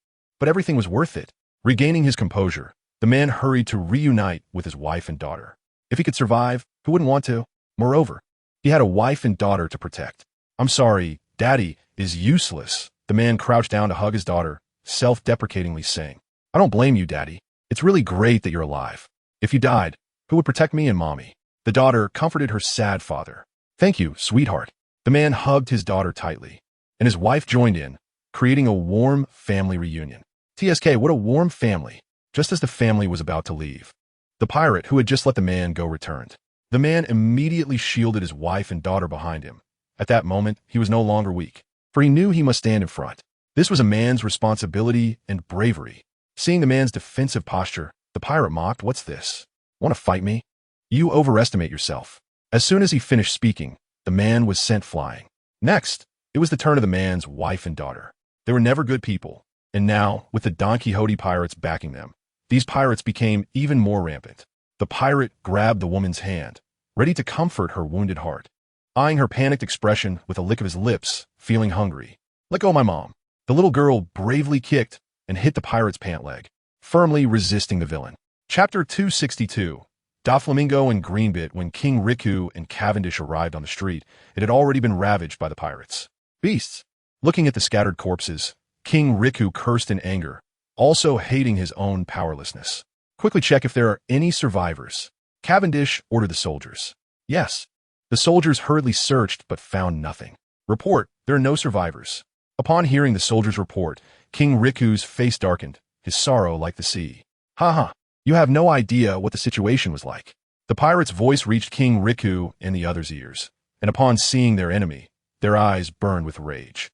but everything was worth it. Regaining his composure, the man hurried to reunite with his wife and daughter. If he could survive, who wouldn't want to? Moreover, he had a wife and daughter to protect. I'm sorry, Daddy is useless. The man crouched down to hug his daughter, self-deprecatingly saying, I don't blame you, Daddy. It's really great that you're alive. If you died, who would protect me and Mommy? The daughter comforted her sad father. Thank you, sweetheart. The man hugged his daughter tightly, and his wife joined in, creating a warm family reunion. TSK, what a warm family. Just as the family was about to leave, the pirate who had just let the man go returned. The man immediately shielded his wife and daughter behind him. At that moment, he was no longer weak, for he knew he must stand in front. This was a man's responsibility and bravery. Seeing the man's defensive posture, the pirate mocked, What's this? Want to fight me? You overestimate yourself. As soon as he finished speaking, the man was sent flying. Next, it was the turn of the man's wife and daughter. They were never good people, and now, with the Donquixote pirates backing them, these pirates became even more rampant. The pirate grabbed the woman's hand, ready to comfort her wounded heart, eyeing her panicked expression with a lick of his lips, feeling hungry. Let go, my mom. The little girl bravely kicked and hit the pirate's pant leg, firmly resisting the villain. Chapter 262. Doflamingo and Greenbit. When King Riku and Cavendish arrived on the street, it had already been ravaged by the pirates. Beasts. Looking at the scattered corpses, King Riku cursed in anger, also hating his own powerlessness. Quickly check if there are any survivors. Cavendish ordered the soldiers. Yes. The soldiers hurriedly searched but found nothing. Report, there are no survivors. Upon hearing the soldiers' report, King Riku's face darkened, his sorrow like the sea. Ha. You have no idea what the situation was like. The pirate's voice reached King Riku and the others' ears, and upon seeing their enemy, their eyes burned with rage.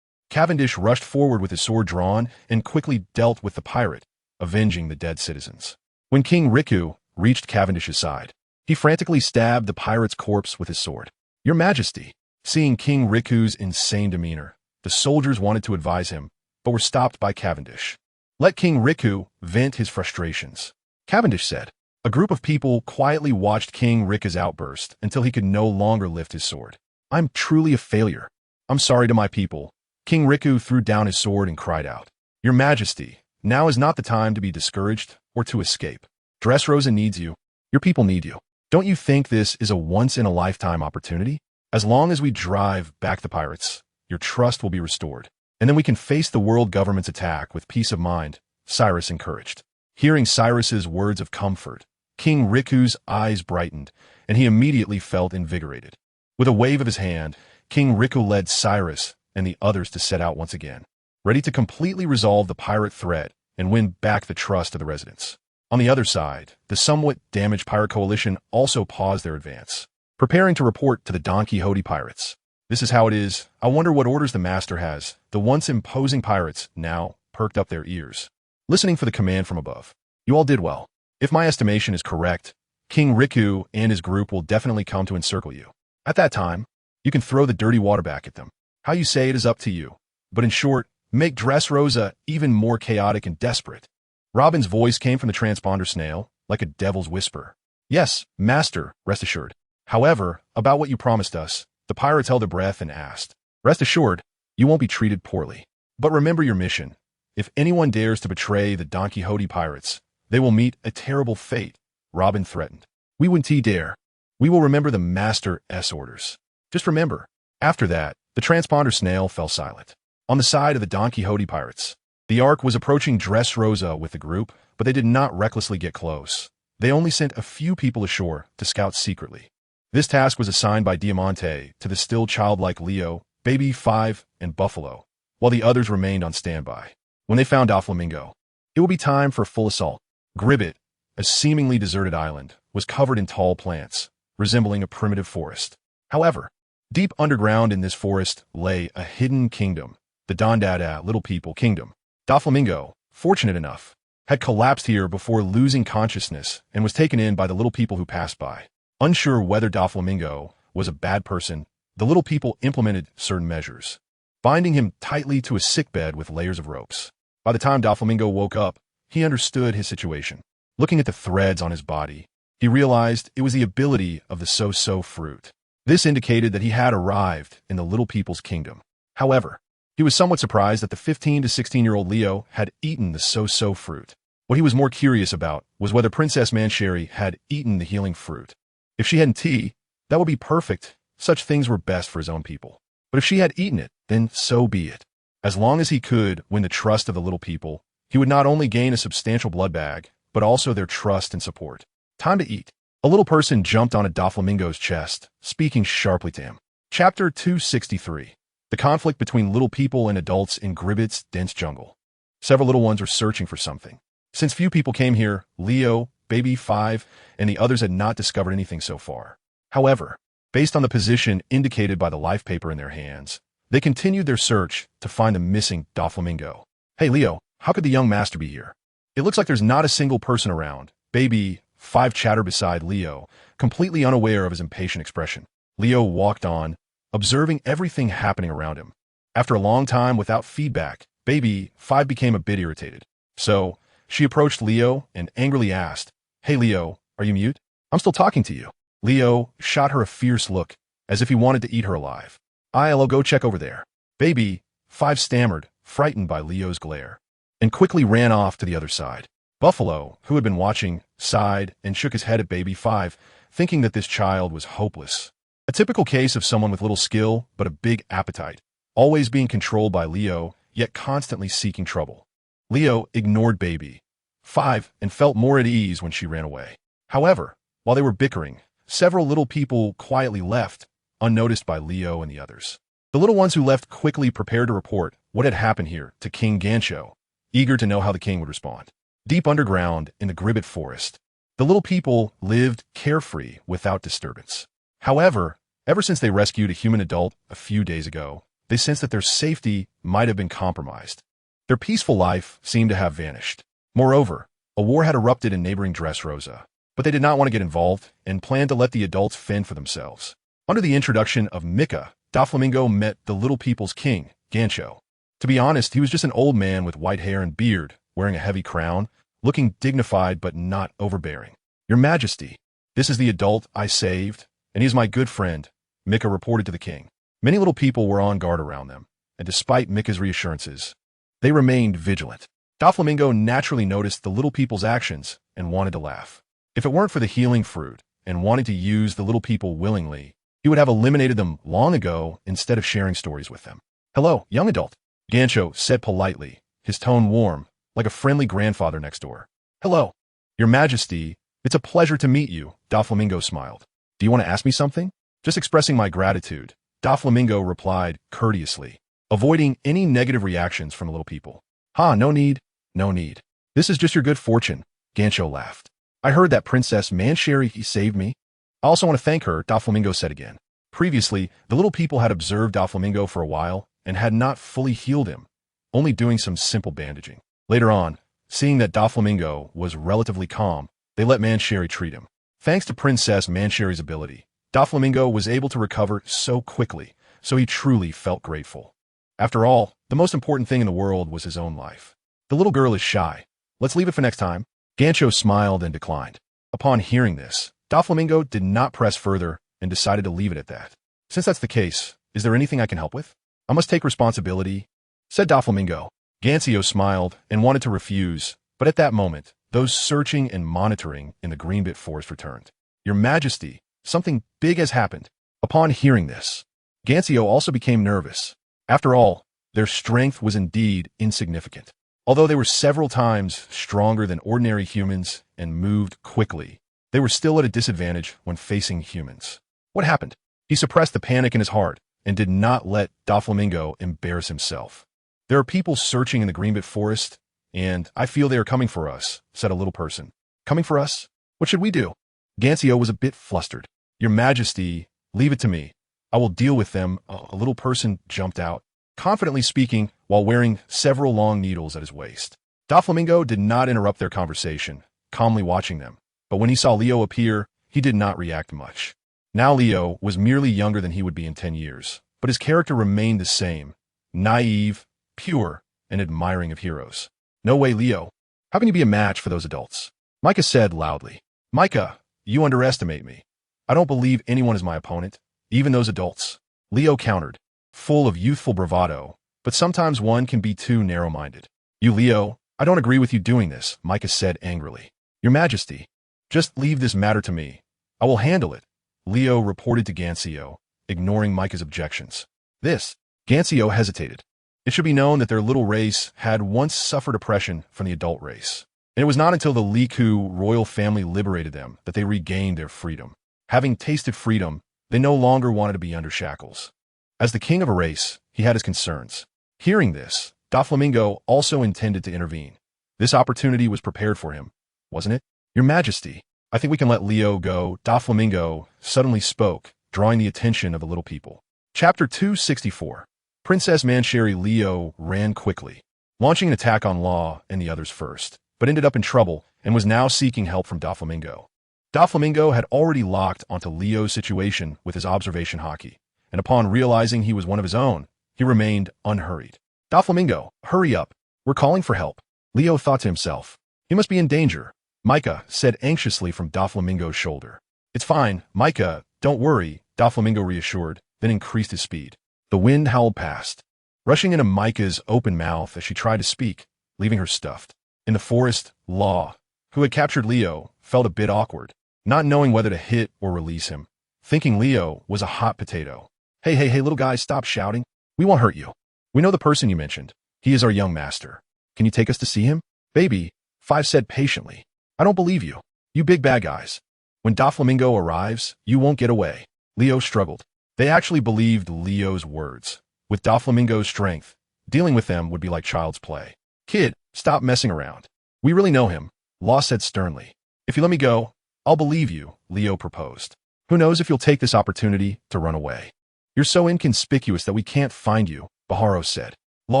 Cavendish rushed forward with his sword drawn and quickly dealt with the pirate, avenging the dead citizens. When King Riku reached Cavendish's side, he frantically stabbed the pirate's corpse with his sword. Your Majesty. Seeing King Riku's insane demeanor, the soldiers wanted to advise him, but were stopped by Cavendish. Let King Riku vent his frustrations, Cavendish said. A group of people quietly watched King Riku's outburst until he could no longer lift his sword. I'm truly a failure. I'm sorry to my people. King Riku threw down his sword and cried out, Your Majesty, now is not the time to be discouraged or to escape. Dressrosa needs you. Your people need you. Don't you think this is a once-in-a-lifetime opportunity? As long as we drive back the pirates, your trust will be restored, and then we can face the world government's attack with peace of mind, Cyrus encouraged. Hearing Cyrus's words of comfort, King Riku's eyes brightened, and he immediately felt invigorated. With a wave of his hand, King Riku led Cyrus and the others to set out once again, ready to completely resolve the pirate threat and win back the trust of the residents. On the other side, the somewhat damaged pirate coalition also paused their advance, preparing to report to the Donquixote pirates. This is how it is. I wonder what orders the master has. The once imposing pirates now perked up their ears, listening for the command from above. You all did well. If my estimation is correct, King Riku and his group will definitely come to encircle you. At that time, you can throw the dirty water back at them. How you say it is up to you. But in short, make Dressrosa even more chaotic and desperate. Robin's voice came from the transponder snail, like a devil's whisper. Yes, master, rest assured. However, about what you promised us, the pirates held their breath and asked. Rest assured, you won't be treated poorly. But remember your mission. If anyone dares to betray the Donquixote pirates, they will meet a terrible fate, Robin threatened. We wouldn't dare. We will remember the master's orders. Just remember. After that, the transponder snail fell silent. On the side of the Donquixote pirates, the Ark was approaching Dressrosa with the group, but they did not recklessly get close. They only sent a few people ashore to scout secretly. This task was assigned by Diamante to the still childlike Leo, Baby 5, and Buffalo, while the others remained on standby. When they found Doflamingo, it would be time for a full assault. Gribbet, a seemingly deserted island, was covered in tall plants, resembling a primitive forest. However, deep underground in this forest lay a hidden kingdom, the Dondada Little People Kingdom. Doflamingo, fortunate enough, had collapsed here before losing consciousness and was taken in by the little people who passed by. Unsure whether Doflamingo was a bad person, the little people implemented certain measures, binding him tightly to a sickbed with layers of ropes. By the time Doflamingo woke up, he understood his situation. Looking at the threads on his body, he realized it was the ability of the so-so fruit. This indicated that he had arrived in the little people's kingdom. However, He was somewhat surprised that the 15 to 16-year-old Leo had eaten the so-so fruit. What he was more curious about was whether Princess Mancheri had eaten the healing fruit. If she had tea, that would be perfect. Such things were best for his own people. But if she had eaten it, then so be it. As long as he could win the trust of the little people, he would not only gain a substantial blood bag, but also their trust and support. Time to eat. A little person jumped on a Doflamingo's chest, speaking sharply to him. Chapter 263. The conflict between little people and adults in Gribbet's dense jungle. Several little ones were searching for something. Since few people came here, Leo, Baby 5, and the others had not discovered anything so far. However, based on the position indicated by the life paper in their hands, they continued their search to find the missing Doflamingo. Hey Leo, how could the young master be here? It looks like there's not a single person around. Baby 5 chattered beside Leo, completely unaware of his impatient expression. Leo walked on, observing everything happening around him. After a long time without feedback, Baby 5 became a bit irritated. So, she approached Leo and angrily asked, Hey Leo, are you mute? I'm still talking to you. Leo shot her a fierce look, as if he wanted to eat her alive. I'll go check over there. Baby 5 stammered, frightened by Leo's glare, and quickly ran off to the other side. Buffalo, who had been watching, sighed and shook his head at Baby 5, thinking that this child was hopeless. A typical case of someone with little skill but a big appetite, always being controlled by Leo, yet constantly seeking trouble. Leo ignored Baby 5 and felt more at ease when she ran away. However, while they were bickering, several little people quietly left, unnoticed by Leo and the others. The little ones who left quickly prepared to report what had happened here to King Gancho, eager to know how the king would respond. Deep underground in the Gribbet forest, the little people lived carefree without disturbance. However, ever since they rescued a human adult a few days ago, they sensed that their safety might have been compromised. Their peaceful life seemed to have vanished. Moreover, a war had erupted in neighboring Dressrosa, but they did not want to get involved and planned to let the adults fend for themselves. Under the introduction of Mika, Doflamingo met the little people's king, Gancho. To be honest, he was just an old man with white hair and beard, wearing a heavy crown, looking dignified but not overbearing. Your Majesty, this is the adult I saved, and he is my good friend, Mika reported to the king. Many little people were on guard around them, and despite Mika's reassurances, they remained vigilant. Doflamingo naturally noticed the little people's actions and wanted to laugh. If it weren't for the healing fruit and wanting to use the little people willingly, he would have eliminated them long ago instead of sharing stories with them. Hello, young adult, Gancho said politely, his tone warm, like a friendly grandfather next door. Hello, Your Majesty, it's a pleasure to meet you, Doflamingo smiled. Do you want to ask me something? Just expressing my gratitude, Doflamingo replied courteously, avoiding any negative reactions from the little people. No need, no need. This is just your good fortune, Gancho laughed. I heard that Princess Mancheri saved me. I also want to thank her, Doflamingo said again. Previously, the little people had observed Doflamingo for a while and had not fully healed him, only doing some simple bandaging. Later on, seeing that Doflamingo was relatively calm, they let Mancheri treat him. Thanks to Princess Mancheri's ability, Doflamingo was able to recover so quickly, so he truly felt grateful. After all, the most important thing in the world was his own life. The little girl is shy. Let's leave it for next time. Gancho smiled and declined. Upon hearing this, Doflamingo did not press further and decided to leave it at that. Since that's the case, is there anything I can help with? I must take responsibility, said Doflamingo. Gancio smiled and wanted to refuse, but at that moment, those searching and monitoring in the Greenbit forest returned. Your Majesty, something big has happened. Upon hearing this, Gancio also became nervous. After all, their strength was indeed insignificant. Although they were several times stronger than ordinary humans and moved quickly, they were still at a disadvantage when facing humans. What happened? He suppressed the panic in his heart and did not let Doflamingo embarrass himself. There are people searching in the Greenbit forest, and I feel they are coming for us, said a little person. Coming for us? What should we do? Gancio was a bit flustered. Your Majesty, leave it to me. I will deal with them. A little person jumped out, confidently speaking while wearing several long needles at his waist. Doflamingo did not interrupt their conversation, calmly watching them. But when he saw Leo appear, he did not react much. Now Leo was merely younger than he would be in 10 years, but his character remained the same, naive, pure, and admiring of heroes. No way, Leo. How can you be a match for those adults? Micah said loudly. Micah, you underestimate me. I don't believe anyone is my opponent, even those adults. Leo countered, full of youthful bravado, but sometimes one can be too narrow-minded. You, Leo, I don't agree with you doing this, Micah said angrily. Your Majesty, just leave this matter to me. I will handle it, Leo reported to Gancio, ignoring Micah's objections. Gancio hesitated. It should be known that their little race had once suffered oppression from the adult race, and it was not until the Liku royal family liberated them that they regained their freedom. Having tasted freedom, they no longer wanted to be under shackles. As the king of a race, he had his concerns. Hearing this, Doflamingo also intended to intervene. This opportunity was prepared for him, wasn't it? Your Majesty, I think we can let Leo go, Doflamingo suddenly spoke, drawing the attention of the little people. Chapter 264. Princess Mancheri Leo ran quickly, launching an attack on Law and the others first, but ended up in trouble and was now seeking help from Doflamingo. Doflamingo had already locked onto Leo's situation with his observation hockey, and upon realizing he was one of his own, he remained unhurried. Doflamingo, hurry up. We're calling for help. Leo thought to himself. He must be in danger. Micah said anxiously from Doflamingo's shoulder. It's fine, Micah, don't worry, Doflamingo reassured, then increased his speed. The wind howled past, rushing into Micah's open mouth as she tried to speak, leaving her stuffed. In the forest, Law, who had captured Leo, felt a bit awkward, not knowing whether to hit or release him, thinking Leo was a hot potato. Hey, little guy, stop shouting. We won't hurt you. We know the person you mentioned. He is our young master. Can you take us to see him? Baby, Five said patiently. I don't believe you. You big bad guys. When Doflamingo arrives, you won't get away. Leo struggled. They actually believed Leo's words. With Doflamingo's strength, dealing with them would be like child's play. Kid, stop messing around. We really know him, Law said sternly. If you let me go, I'll believe you, Leo proposed. Who knows if you'll take this opportunity to run away. You're so inconspicuous that we can't find you, Baharo said. Law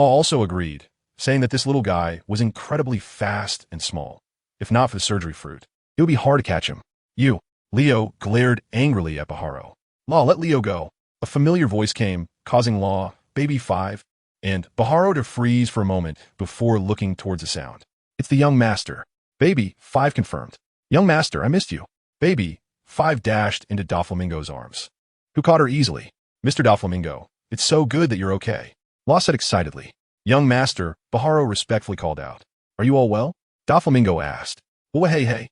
also agreed, saying that this little guy was incredibly fast and small. If not for the surgery fruit, it would be hard to catch him. You, Leo glared angrily at Baharo. Law, let Leo go. A familiar voice came, causing Law, Baby Five, and Baharo to freeze for a moment before looking towards the sound. It's the young master. Baby Five confirmed. Young master, I missed you. Baby Five dashed into Doflamingo's arms, who caught her easily. Mr. Doflamingo, it's so good that you're okay, Law said excitedly. Young master, Baharo respectfully called out. Are you all well? Doflamingo asked. Well, hey,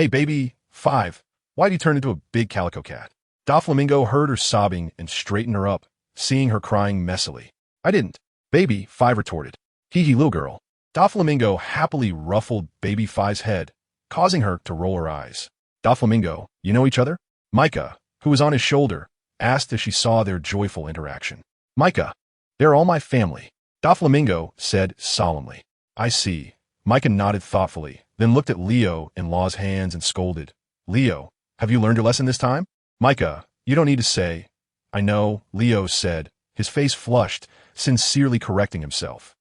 Baby Five, why'd you turn into a big calico cat? Doflamingo heard her sobbing and straightened her up, seeing her crying messily. I didn't, Baby Five retorted. Hee little girl. Doflamingo happily ruffled Baby Five's head, causing her to roll her eyes. Doflamingo, you know each other? Micah, who was on his shoulder, asked as she saw their joyful interaction. Micah, they're all my family, Doflamingo said solemnly. I see. Micah nodded thoughtfully, then looked at Leo in Law's hands and scolded. Leo, have you learned your lesson this time? Micah, you don't need to say. I know, Leo said, his face flushed, sincerely correcting himself.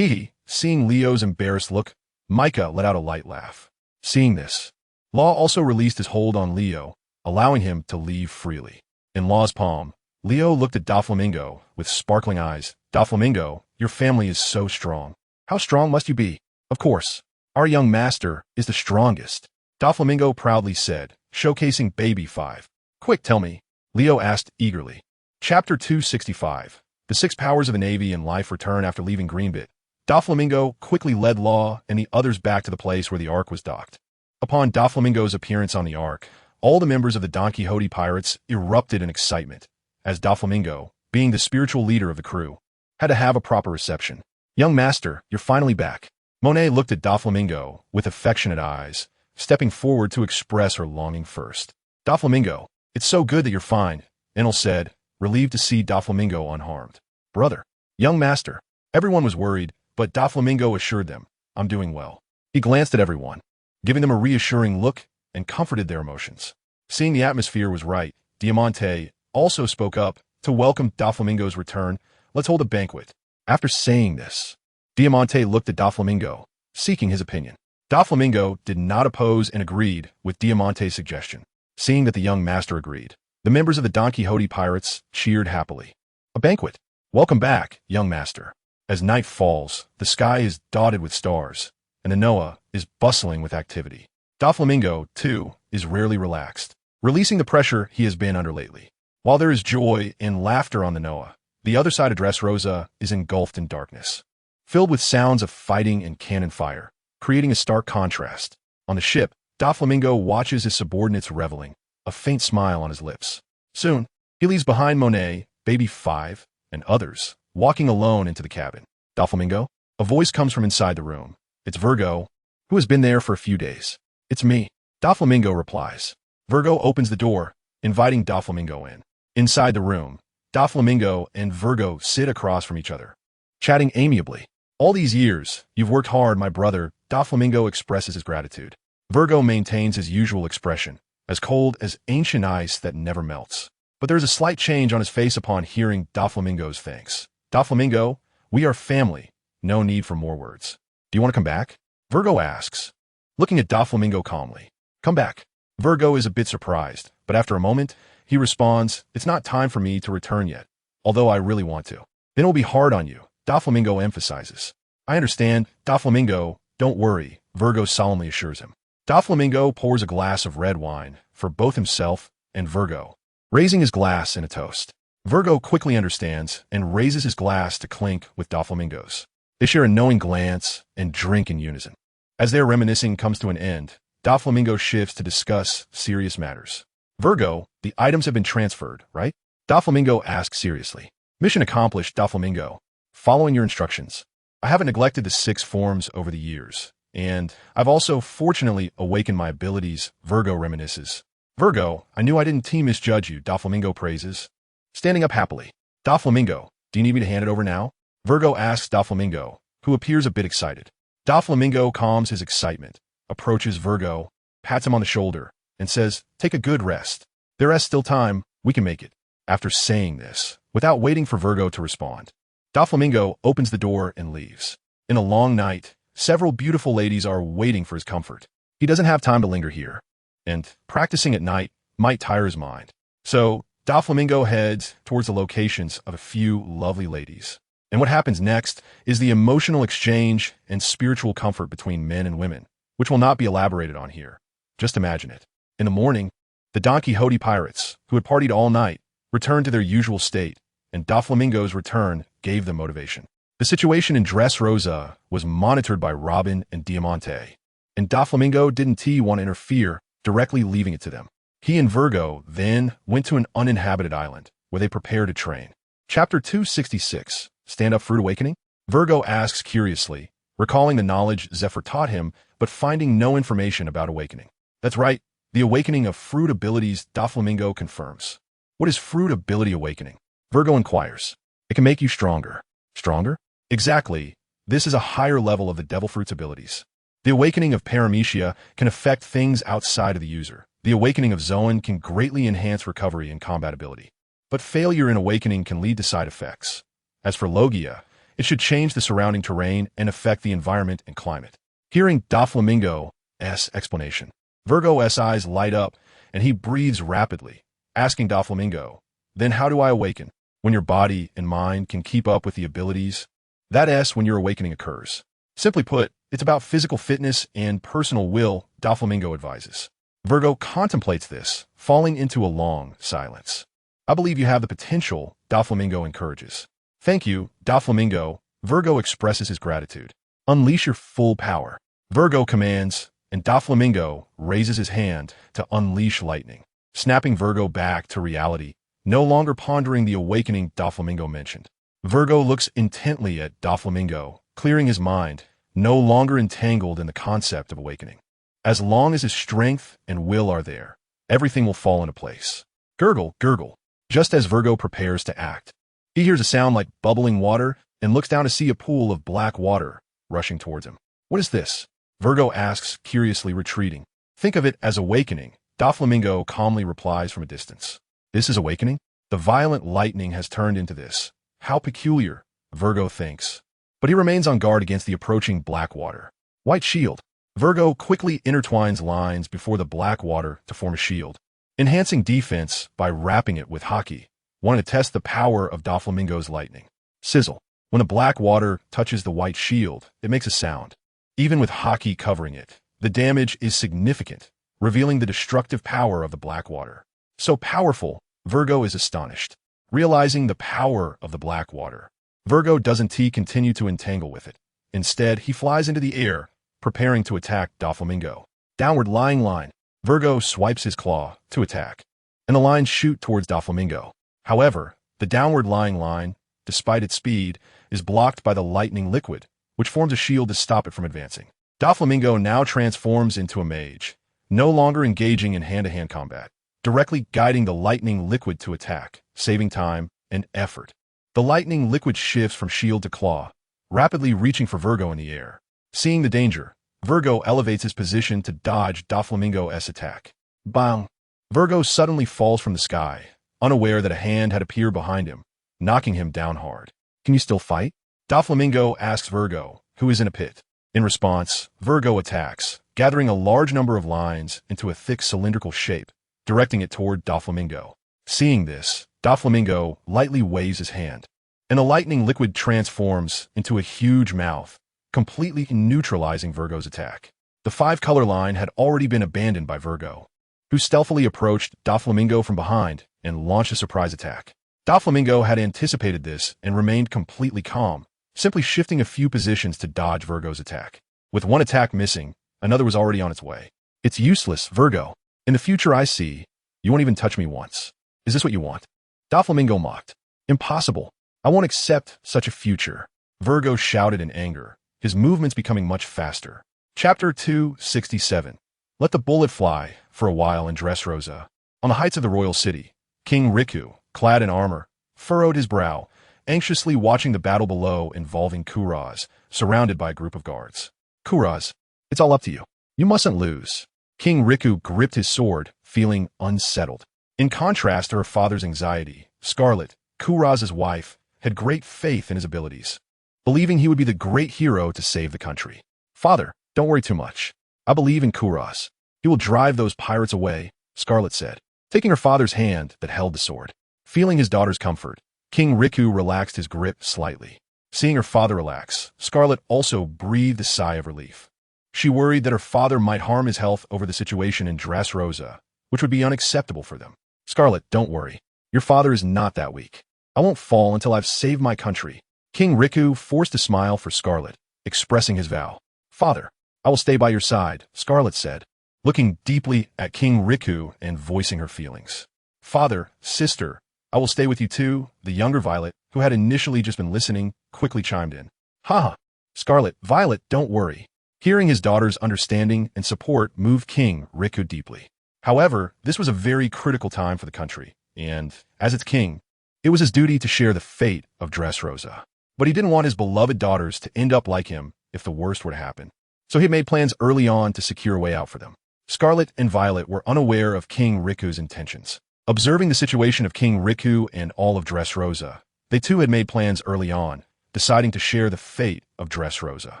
Seeing Leo's embarrassed look, Micah let out a light laugh. Seeing this, Law also released his hold on Leo, allowing him to leave freely. In Law's palm, Leo looked at Doflamingo with sparkling eyes. Doflamingo, your family is so strong. How strong must you be? Of course, our young master is the strongest, Doflamingo proudly said, showcasing Baby Five. Quick, tell me, Leo asked eagerly. Chapter 265. The 6 powers of the Navy and life return after leaving Greenbit. Doflamingo quickly led Law and the others back to the place where the Ark was docked. Upon Doflamingo's appearance on the Ark, all the members of the Donquixote pirates erupted in excitement, as Doflamingo, being the spiritual leader of the crew, had to have a proper reception. Young master, you're finally back. Monet looked at Doflamingo with affectionate eyes, stepping forward to express her longing first. Doflamingo, it's so good that you're fine, Enel said, relieved to see Doflamingo unharmed. Brother, young master, everyone was worried, but Doflamingo assured them, I'm doing well. He glanced at everyone, giving them a reassuring look and comforted their emotions. Seeing the atmosphere was right, Diamante also spoke up to welcome Doflamingo's return. Let's hold a banquet. After saying this, Diamante looked at Doflamingo, seeking his opinion. Doflamingo did not oppose and agreed with Diamante's suggestion. Seeing that the young master agreed, the members of the Donquixote pirates cheered happily. A banquet. Welcome back, young master. As night falls, the sky is dotted with stars, and the Noah is bustling with activity. Doflamingo, too, is rarely relaxed, releasing the pressure he has been under lately. While there is joy and laughter on the Noah, The other side of Dressrosa is engulfed in darkness, filled with sounds of fighting and cannon fire, creating a stark contrast. On the ship, Doflamingo watches his subordinates reveling, a faint smile on his lips. Soon, he leaves behind Monet, Baby 5, and others, walking alone into the cabin. Doflamingo? A voice comes from inside the room. It's Virgo, who has been there for a few days. It's me. Doflamingo replies. Virgo opens the door, inviting Doflamingo in. Inside the room, Doflamingo and Virgo sit across from each other, chatting amiably. All these years, you've worked hard, my brother. Doflamingo expresses his gratitude. Virgo maintains his usual expression, as cold as ancient ice that never melts. But there's a slight change on his face upon hearing Doflamingo's thanks. Doflamingo, we are family. No need for more words. Do you want to come back? Virgo asks, looking at Doflamingo calmly. Come back. Virgo is a bit surprised, but after a moment, he responds, it's not time for me to return yet, although I really want to. Then it will be hard on you, Doflamingo emphasizes. I understand, Doflamingo, don't worry, Virgo solemnly assures him. Doflamingo pours a glass of red wine for both himself and Virgo, raising his glass in a toast. Virgo quickly understands and raises his glass to clink with Doflamingo's. They share a knowing glance and drink in unison. As their reminiscing comes to an end, Doflamingo shifts to discuss serious matters. Virgo, the items have been transferred, right? Doflamingo asks seriously. Mission accomplished, Doflamingo. Following your instructions. I haven't neglected the 6 forms over the years, and I've also fortunately awakened my abilities, Virgo reminisces. Virgo, I knew I didn't misjudge you, Doflamingo praises. Standing up happily. Doflamingo, do you need me to hand it over now? Virgo asks Doflamingo, who appears a bit excited. Doflamingo calms his excitement, approaches Virgo, pats him on the shoulder, and says, take a good rest. There is still time, we can make it. After saying this, without waiting for Virgo to respond, Doflamingo opens the door and leaves. In a long night, several beautiful ladies are waiting for his comfort. He doesn't have time to linger here, and practicing at night might tire his mind. So, Doflamingo heads towards the locations of a few lovely ladies. And what happens next is the emotional exchange and spiritual comfort between men and women, which will not be elaborated on here. Just imagine it. In the morning, the Donquixote pirates, who had partied all night, returned to their usual state, and Doflamingo's return gave them motivation. The situation in Dressrosa was monitored by Robin and Diamante, and Doflamingo didn't want to interfere, directly leaving it to them. He and Virgo then went to an uninhabited island, where they prepared to train. Chapter 266. Stand Up Fruit Awakening? Virgo asks curiously, recalling the knowledge Zephyr taught him, but finding no information about awakening. That's right, the awakening of fruit abilities, Doflamingo confirms. What is fruit ability awakening? Virgo inquires. It can make you stronger. Stronger? Exactly. This is a higher level of the devil fruit's abilities. The awakening of paramecia can affect things outside of the user. The awakening of Zoan can greatly enhance recovery and combat ability. But failure in awakening can lead to side effects. As for Logia, it should change the surrounding terrain and affect the environment and climate. Hearing Doflamingo's explanation, Virgo's eyes light up and he breathes rapidly, asking Doflamingo, then how do I awaken? When your body and mind can keep up with the abilities, that's when your awakening occurs. Simply put, it's about physical fitness and personal will, Doflamingo advises. Virgo contemplates this, falling into a long silence. I believe you have the potential, Doflamingo encourages. Thank you, Doflamingo. Virgo expresses his gratitude. Unleash your full power. Virgo commands, and Doflamingo raises his hand to unleash lightning, snapping Virgo back to reality, no longer pondering the awakening Doflamingo mentioned. Virgo looks intently at Doflamingo, clearing his mind, no longer entangled in the concept of awakening. As long as his strength and will are there, everything will fall into place. Gurgle, gurgle. Just as Virgo prepares to act, he hears a sound like bubbling water and looks down to see a pool of black water rushing towards him. What is this? Virgo asks, curiously retreating. Think of it as awakening. Doflamingo calmly replies from a distance. This is awakening? The violent lightning has turned into this. How peculiar, Virgo thinks. But he remains on guard against the approaching black water. White shield. Virgo quickly intertwines lines before the black water to form a shield, enhancing defense by wrapping it with haki, wanting to test the power of Doflamingo's lightning. Sizzle. When the black water touches the white shield, it makes a sound. Even with haki covering it, the damage is significant, revealing the destructive power of the black water. So powerful, Virgo is astonished. realizing the power of the black water. Virgo doesn't continue to entangle with it. Instead, he flies into the air, preparing to attack Doflamingo. Downward lying line. Virgo swipes his claw to attack, and the lines shoot towards Doflamingo. However, the downward lying line, despite its speed, is blocked by the lightning liquid, which forms a shield to stop it from advancing. Doflamingo now transforms into a mage, no longer engaging in hand-to-hand combat, directly guiding the lightning liquid to attack, saving time and effort. The lightning liquid shifts from shield to claw, rapidly reaching for Virgo in the air. Seeing the danger, Virgo elevates his position to dodge Doflamingo's attack. Bang! Virgo suddenly falls from the sky, unaware that a hand had appeared behind him, knocking him down hard. Can you still fight? Doflamingo asks Virgo, who is in a pit. In response, Virgo attacks, gathering a large number of lines into a thick cylindrical shape, directing it toward Doflamingo. Seeing this, Doflamingo lightly waves his hand, and the lightning liquid transforms into a huge mouth, completely neutralizing Virgo's attack. The 5-color line had already been abandoned by Virgo, who stealthily approached Doflamingo from behind and launched a surprise attack. Doflamingo had anticipated this and remained completely calm, simply shifting a few positions to dodge Virgo's attack. With one attack missing, another was already on its way. It's useless, Virgo. In the future I see, you won't even touch me once. Is this what you want? Doflamingo mocked. Impossible. I won't accept such a future. Virgo shouted in anger, his movements becoming much faster. Chapter 267. Let the bullet fly for a while in Dressrosa. On the heights of the royal city, King Riku, clad in armor, furrowed his brow, anxiously watching the battle below involving Kuraz, surrounded by a group of guards. Kuraz, it's all up to you. You mustn't lose. King Riku gripped his sword, feeling unsettled. In contrast to her father's anxiety, Scarlet, Kuraz's wife, had great faith in his abilities, believing he would be the great hero to save the country. Father, don't worry too much. I believe in Kuraz. He will drive those pirates away, Scarlet said, taking her father's hand that held the sword. Feeling his daughter's comfort, King Riku relaxed his grip slightly. Seeing her father relax, Scarlet also breathed a sigh of relief. She worried that her father might harm his health over the situation in Dressrosa, which would be unacceptable for them. Scarlet, don't worry. Your father is not that weak. I won't fall until I've saved my country. King Riku forced a smile for Scarlet, expressing his vow. Father, I will stay by your side, Scarlet said, looking deeply at King Riku and voicing her feelings. Father, sister, I will stay with you too, the younger Violet, who had initially just been listening, quickly chimed in. Haha. Scarlet, Violet, don't worry. Hearing his daughter's understanding and support moved King Riku deeply. However, this was a very critical time for the country, and, as its king, it was his duty to share the fate of Dressrosa. But he didn't want his beloved daughters to end up like him if the worst were to happen. So he made plans early on to secure a way out for them. Scarlet and Violet were unaware of King Riku's intentions. Observing the situation of King Riku and all of Dressrosa, they too had made plans early on, deciding to share the fate of Dressrosa.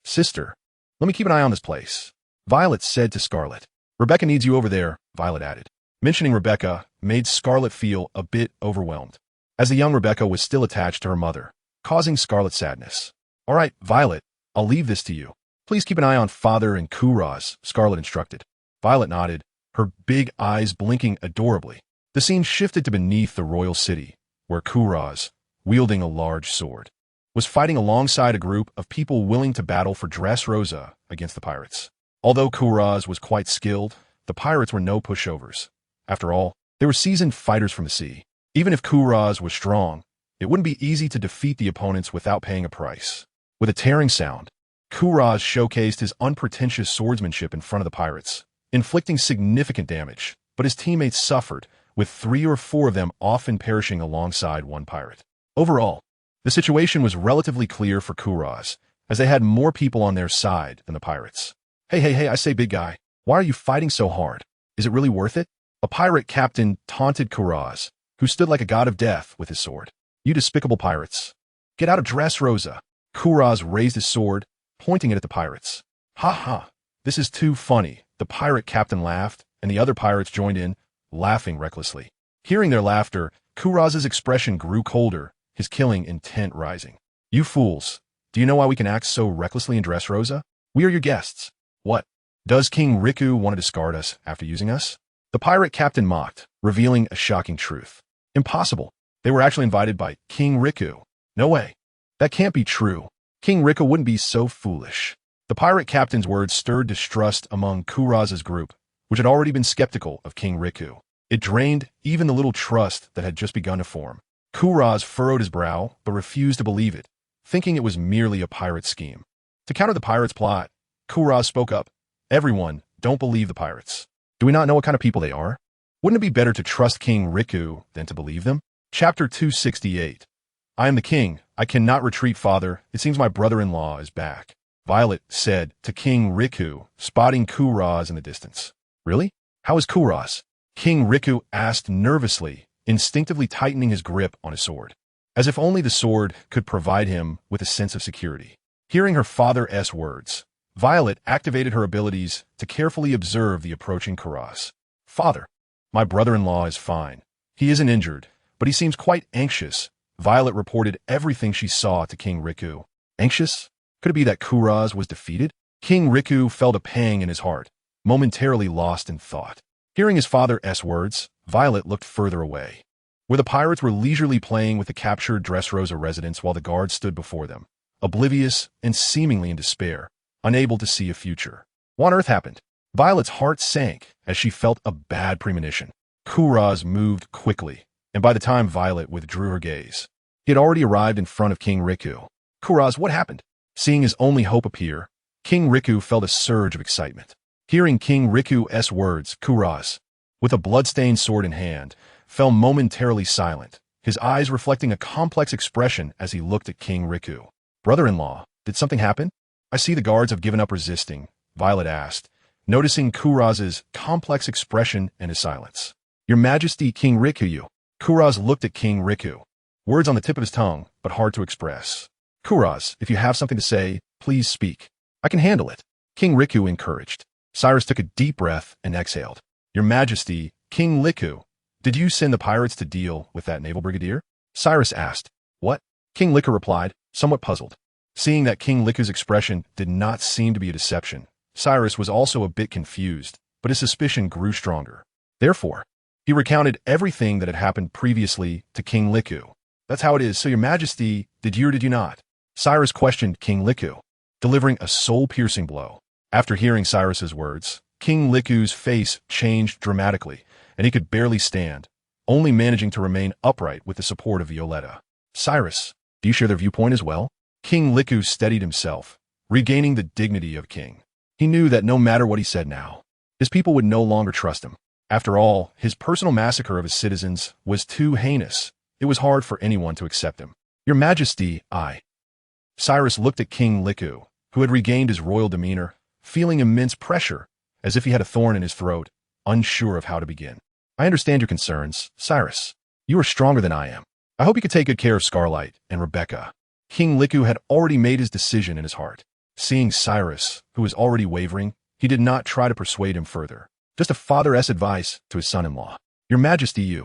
Sister, let me keep an eye on this place, Violet said to Scarlet. Rebecca needs you over there, Violet added. Mentioning Rebecca made Scarlet feel a bit overwhelmed, as the young Rebecca was still attached to her mother, causing Scarlet sadness. All right, Violet, I'll leave this to you. Please keep an eye on Father and Kuraz, Scarlet instructed. Violet nodded, her big eyes blinking adorably. The scene shifted to beneath the royal city, where Kuraz, wielding a large sword, was fighting alongside a group of people willing to battle for Dressrosa against the pirates. Although Kuraz was quite skilled, the pirates were no pushovers. After all, they were seasoned fighters from the sea. Even if Kuraz was strong, it wouldn't be easy to defeat the opponents without paying a price. With a tearing sound, Kuraz showcased his unpretentious swordsmanship in front of the pirates, inflicting significant damage, but his teammates suffered, with 3 or 4 of them often perishing alongside one pirate. Overall, the situation was relatively clear for Kuraz, as they had more people on their side than the pirates. Hey, I say big guy, why are you fighting so hard? Is it really worth it? A pirate captain taunted Kuraz, who stood like a god of death with his sword. You despicable pirates. Get out of Dressrosa. Kuraz raised his sword, pointing it at the pirates. Ha ha, this is too funny. The pirate captain laughed, and the other pirates joined in, laughing recklessly. Hearing their laughter, Kuraz's expression grew colder, his killing intent rising. You fools, do you know why we can act so recklessly in Dressrosa? We are your guests. What? Does King Riku want to discard us after using us? The pirate captain mocked, revealing a shocking truth. Impossible. They were actually invited by King Riku. No way. That can't be true. King Riku wouldn't be so foolish. The pirate captain's words stirred distrust among Kuraz's group, which had already been skeptical of King Riku. It drained even the little trust that had just begun to form. Kuraz furrowed his brow, but refused to believe it, thinking it was merely a pirate scheme. To counter the pirates' plot, Kuraz spoke up. Everyone, don't believe the pirates. Do we not know what kind of people they are? Wouldn't it be better to trust King Riku than to believe them? Chapter 268. I am the king. I cannot retreat, father. It seems my brother-in-law is back. Violet said to King Riku, spotting Kuraz in the distance. Really? How is Kuraz? King Riku asked nervously, instinctively tightening his grip on his sword, as if only the sword could provide him with a sense of security. Hearing her father's words, Violet activated her abilities to carefully observe the approaching Kuraz. Father, my brother-in-law is fine. He isn't injured, but he seems quite anxious. Violet reported everything she saw to King Riku. Anxious? Could it be that Kuraz was defeated? King Riku felt a pang in his heart, momentarily lost in thought. Hearing his father's words, Violet looked further away, where the pirates were leisurely playing with the captured Dressrosa residents while the guards stood before them, oblivious and seemingly in despair, unable to see a future. What on earth happened? Violet's heart sank as she felt a bad premonition. Kuraz moved quickly, and by the time Violet withdrew her gaze, he had already arrived in front of King Riku. Kuraz, what happened? Seeing his only hope appear, King Riku felt a surge of excitement. Hearing King Riku's words, Kuraz, with a blood-stained sword in hand, fell momentarily silent, his eyes reflecting a complex expression as he looked at King Riku. Brother-in-law, did something happen? I see the guards have given up resisting, Violet asked, noticing Kuraz's complex expression and his silence. Your Majesty, King Riku. Kuraz looked at King Riku. Words on the tip of his tongue, but hard to express. Kuraz, if you have something to say, please speak. I can handle it. King Riku encouraged. Cyrus took a deep breath and exhaled. Your Majesty, King Riku, did you send the pirates to deal with that naval brigadier? Cyrus asked. What? King Riku replied, somewhat puzzled. Seeing that King Riku's expression did not seem to be a deception, Cyrus was also a bit confused, but his suspicion grew stronger. Therefore, he recounted everything that had happened previously to King Riku. That's how it is, so your Majesty, did you or did you not? Cyrus questioned King Riku, delivering a soul-piercing blow. After hearing Cyrus's words, King Riku's face changed dramatically, and he could barely stand, only managing to remain upright with the support of Violetta. Cyrus, do you share their viewpoint as well? King Riku steadied himself, regaining the dignity of king. He knew that no matter what he said now, his people would no longer trust him. After all, his personal massacre of his citizens was too heinous. It was hard for anyone to accept him. Your Majesty, Cyrus looked at King Riku, who had regained his royal demeanor, feeling immense pressure, as if he had a thorn in his throat, unsure of how to begin. I understand your concerns, Cyrus. You are stronger than I am. I hope you could take good care of Scarlight and Rebecca. King Riku had already made his decision in his heart. Seeing Cyrus, who was already wavering, he did not try to persuade him further. Just a father's advice to his son-in-law. Your Majesty,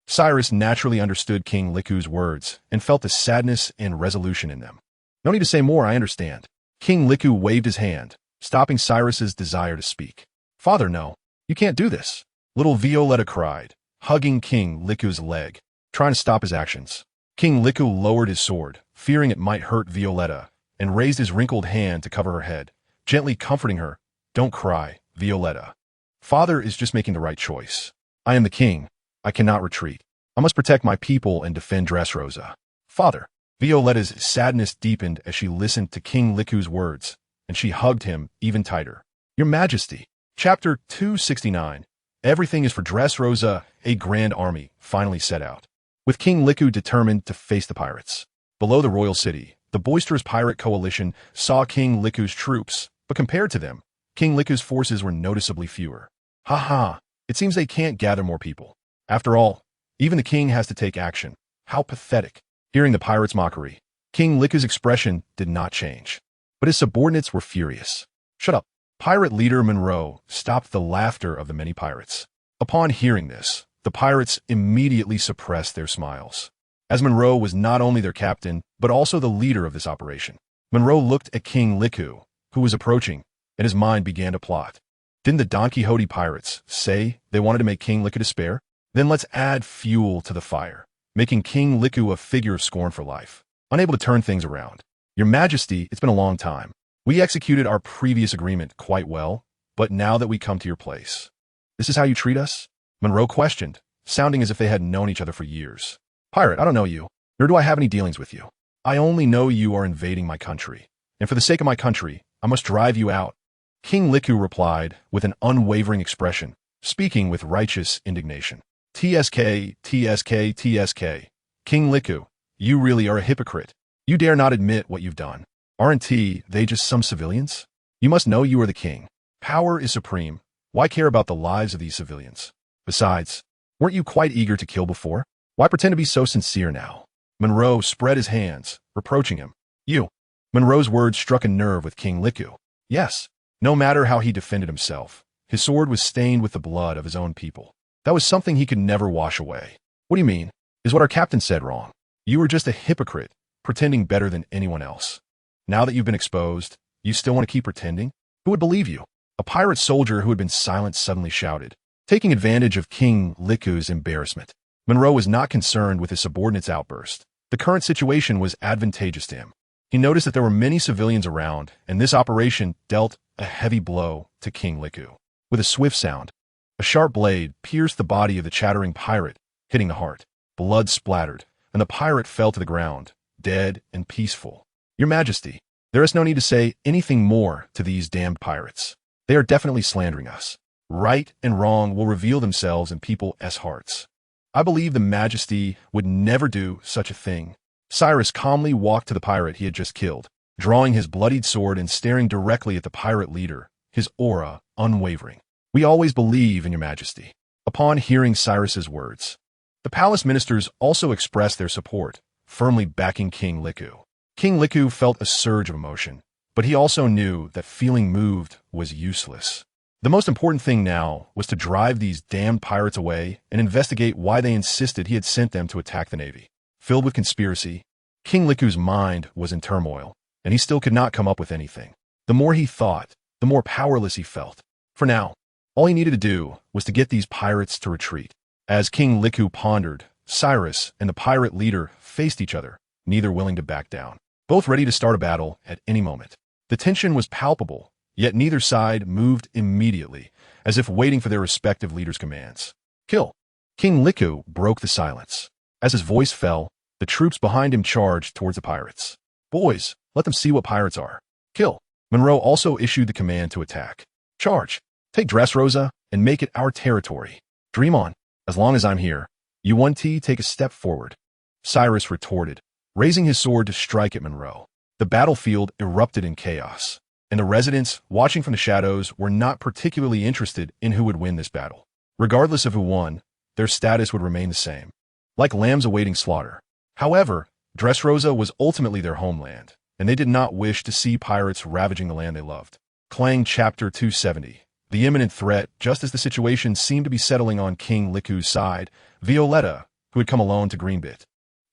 Cyrus naturally understood King Riku's words and felt the sadness and resolution in them. No need to say more, I understand. King Riku waved his hand, stopping Cyrus's desire to speak. Father, no. You can't do this. Little Violetta cried, hugging King Riku's leg, trying to stop his actions. King Riku lowered his sword, fearing it might hurt Violetta, and raised his wrinkled hand to cover her head, gently comforting her. Don't cry, Violetta. Father is just making the right choice. I am the king. I cannot retreat. I must protect my people and defend Dressrosa. Father. Violetta's sadness deepened as she listened to King Riku's words, and she hugged him even tighter. Your Majesty. Chapter 269. Everything is for Dressrosa. A grand army finally set out, with King Riku determined to face the pirates. Below the royal city, the boisterous pirate coalition saw King Riku's troops, but compared to them, King Riku's forces were noticeably fewer. It seems they can't gather more people. After all, even the king has to take action. How pathetic. Hearing the pirates' mockery, King Riku's expression did not change, but his subordinates were furious. Shut up. Pirate leader Monroe stopped the laughter of the many pirates. Upon hearing this, the pirates immediately suppressed their smiles, as Monroe was not only their captain, but also the leader of this operation. Monroe looked at King Riku, who was approaching, and his mind began to plot. Didn't the Donquixote pirates say they wanted to make King Riku despair? Then let's add fuel to the fire. making King Liku a figure of scorn for life, unable to turn things around. Your Majesty, it's been a long time. We executed our previous agreement quite well, but now that we come to your place, this is how you treat us? Monroe questioned, sounding as if they had known each other for years. Pirate, I don't know you, nor do I have any dealings with you. I only know you are invading my country, and for the sake of my country, I must drive you out. King Liku replied with an unwavering expression, speaking with righteous indignation. TSK, TSK, TSK. King Liku, you really are a hypocrite. You dare not admit what you've done. Aren't they just some civilians? You must know you are the king. Power is supreme. Why care about the lives of these civilians? Besides, weren't you quite eager to kill before? Why pretend to be so sincere now? Monroe spread his hands, reproaching him. You. Monroe's words struck a nerve with King Liku. Yes, no matter how he defended himself, his sword was stained with the blood of his own people. That was something he could never wash away. What do you mean? Is what our captain said wrong? You were just a hypocrite, pretending better than anyone else. Now that you've been exposed, you still want to keep pretending? Who would believe you? A pirate soldier who had been silent suddenly shouted, taking advantage of King Liku's embarrassment. Monroe was not concerned with his subordinate's outburst. The current situation was advantageous to him. He noticed that there were many civilians around, and this operation dealt a heavy blow to King Liku. With a swift sound, a sharp blade pierced the body of the chattering pirate, hitting the heart. Blood splattered, and the pirate fell to the ground, dead and peaceful. Your Majesty, there is no need to say anything more to these damned pirates. They are definitely slandering us. Right and wrong will reveal themselves in people's hearts. I believe the Majesty would never do such a thing. Cyrus calmly walked to the pirate he had just killed, drawing his bloodied sword and staring directly at the pirate leader, his aura unwavering. We always believe in your Majesty. Upon hearing Cyrus's words, the palace ministers also expressed their support, firmly backing King Liku. King Liku felt a surge of emotion, but he also knew that feeling moved was useless. The most important thing now was to drive these damned pirates away and investigate why they insisted he had sent them to attack the navy. Filled with conspiracy, King Liku's mind was in turmoil, and he still could not come up with anything. The more he thought, the more powerless he felt. For now, all he needed to do was to get these pirates to retreat. As King Liku pondered, Cyrus and the pirate leader faced each other, neither willing to back down, both ready to start a battle at any moment. The tension was palpable, yet neither side moved immediately, as if waiting for their respective leaders' commands. Kill! King Liku broke the silence. As his voice fell, the troops behind him charged towards the pirates. Boys, let them see what pirates are. Kill! Monroe also issued the command to attack. Charge! Take Dressrosa and make it our territory. Dream on. As long as I'm here, you want to take a step forward. Cyrus retorted, raising his sword to strike at Monroe. The battlefield erupted in chaos, and the residents, watching from the shadows, were not particularly interested in who would win this battle. Regardless of who won, their status would remain the same, like lambs awaiting slaughter. However, Dressrosa was ultimately their homeland, and they did not wish to see pirates ravaging the land they loved. Clang Chapter 270. The imminent threat, just as the situation seemed to be settling on King Liku's side, Violetta, who had come alone to Greenbit,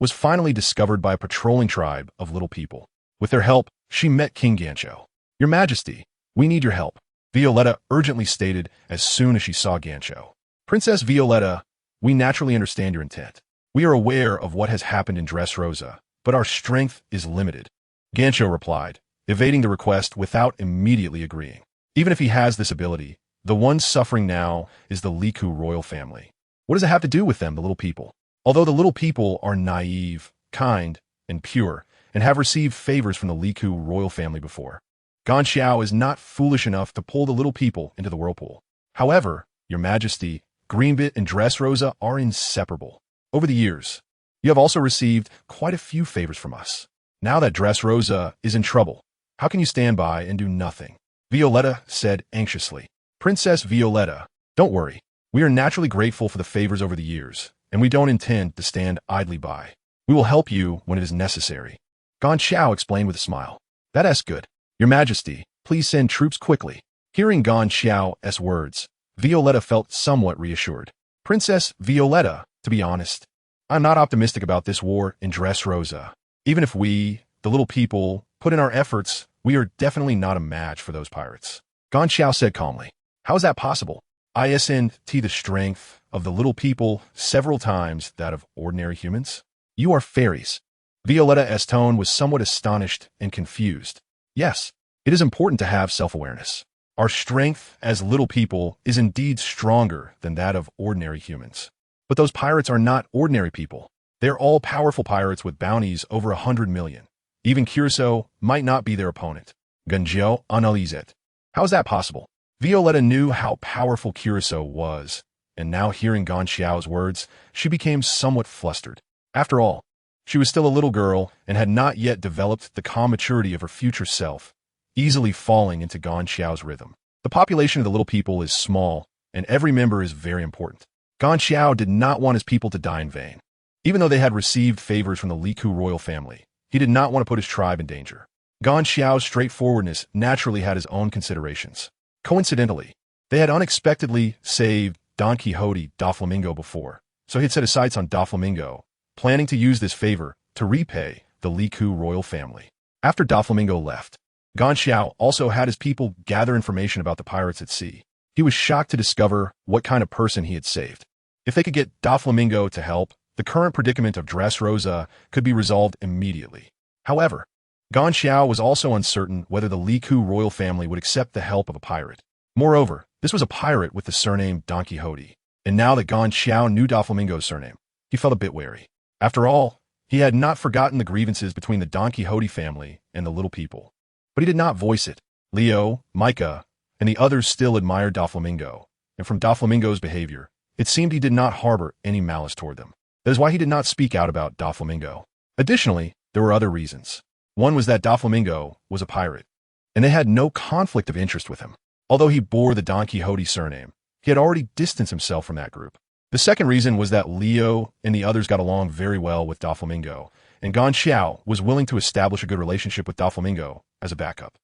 was finally discovered by a patrolling tribe of little people. With their help, she met King Gancho. Your Majesty, we need your help, Violetta urgently stated as soon as she saw Gancho. Princess Violetta, we naturally understand your intent. We are aware of what has happened in Dressrosa, but our strength is limited. Gancho replied, evading the request without immediately agreeing. Even if he has this ability, the one suffering now is the Liku royal family. What does it have to do with them, the little people? Although the little people are naive, kind, and pure, and have received favors from the Liku royal family before, Ganxiao is not foolish enough to pull the little people into the whirlpool. However, your Majesty, Greenbit and Dressrosa are inseparable. Over the years, you have also received quite a few favors from us. Now that Dressrosa is in trouble, how can you stand by and do nothing? Violetta said anxiously. Princess Violetta, don't worry. We are naturally grateful for the favors over the years, and we don't intend to stand idly by. We will help you when it is necessary. Ganxiao explained with a smile. That's good. Your Majesty, please send troops quickly. Hearing Ganxiao's words, Violetta felt somewhat reassured. Princess Violetta, to be honest, I'm not optimistic about this war in Dressrosa. Even if we, the little people, put in our efforts, we are definitely not a match for those pirates. Ganxiao said calmly. How is that possible? ISNT the strength of the little people several times that of ordinary humans? You are fairies. Violetta's tone was somewhat astonished and confused. Yes, it is important to have self-awareness. Our strength as little people is indeed stronger than that of ordinary humans. But those pirates are not ordinary people. They're all-powerful pirates with bounties over 100 million. Even Curacao might not be their opponent. Gunjio analyzed. How is that possible? Violetta knew how powerful Curacao was, and now hearing Gonxiao's words, she became somewhat flustered. After all, she was still a little girl and had not yet developed the calm maturity of her future self, easily falling into Gonxiao's rhythm. The population of the little people is small, and every member is very important. Gonxiao did not want his people to die in vain. Even though they had received favors from the Liku royal family, he did not want to put his tribe in danger. Gonxiao's straightforwardness naturally had his own considerations. Coincidentally, they had unexpectedly saved Donquixote Doflamingo before, so he had set his sights on Doflamingo, planning to use this favor to repay the Liku royal family. After Doflamingo left, Gonxiao also had his people gather information about the pirates at sea. He was shocked to discover what kind of person he had saved. If they could get Doflamingo to help, the current predicament of Dressrosa could be resolved immediately. However, Gonxiao was also uncertain whether the Liku royal family would accept the help of a pirate. Moreover, this was a pirate with the surname Donquixote, and now that Gonxiao knew Doflamingo's surname, he felt a bit wary. After all, he had not forgotten the grievances between the Donquixote family and the little people. But he did not voice it. Leo, Micah, and the others still admired Doflamingo, and from Doflamingo's behavior, it seemed he did not harbor any malice toward them. That is why he did not speak out about Doflamingo. Additionally, there were other reasons. One was that Doflamingo was a pirate, and they had no conflict of interest with him. Although he bore the Donquixote surname, he had already distanced himself from that group. The second reason was that Leo and the others got along very well with Doflamingo, and Gonxiao was willing to establish a good relationship with Doflamingo as a backup.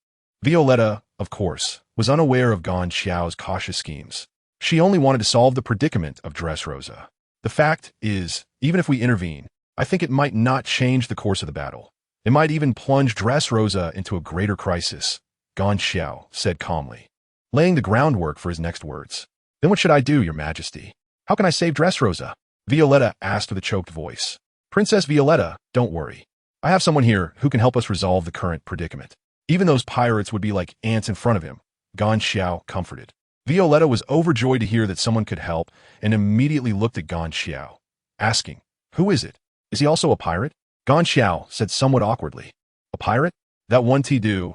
Violetta, of course, was unaware of Gonxiao's cautious schemes. She only wanted to solve the predicament of Dressrosa. The fact is, even if we intervene, I think it might not change the course of the battle. It might even plunge Dressrosa into a greater crisis, Gonxiao said calmly, laying the groundwork for his next words. Then what should I do, Your Majesty? How can I save Dressrosa? Violetta asked with a choked voice. Princess Violetta, don't worry. I have someone here who can help us resolve the current predicament. Even those pirates would be like ants in front of him, Gonxiao comforted. Violetta was overjoyed to hear that someone could help and immediately looked at Gonxiao, asking, Who is it? Is he also a pirate? Gonxiao said somewhat awkwardly. A pirate? That one do.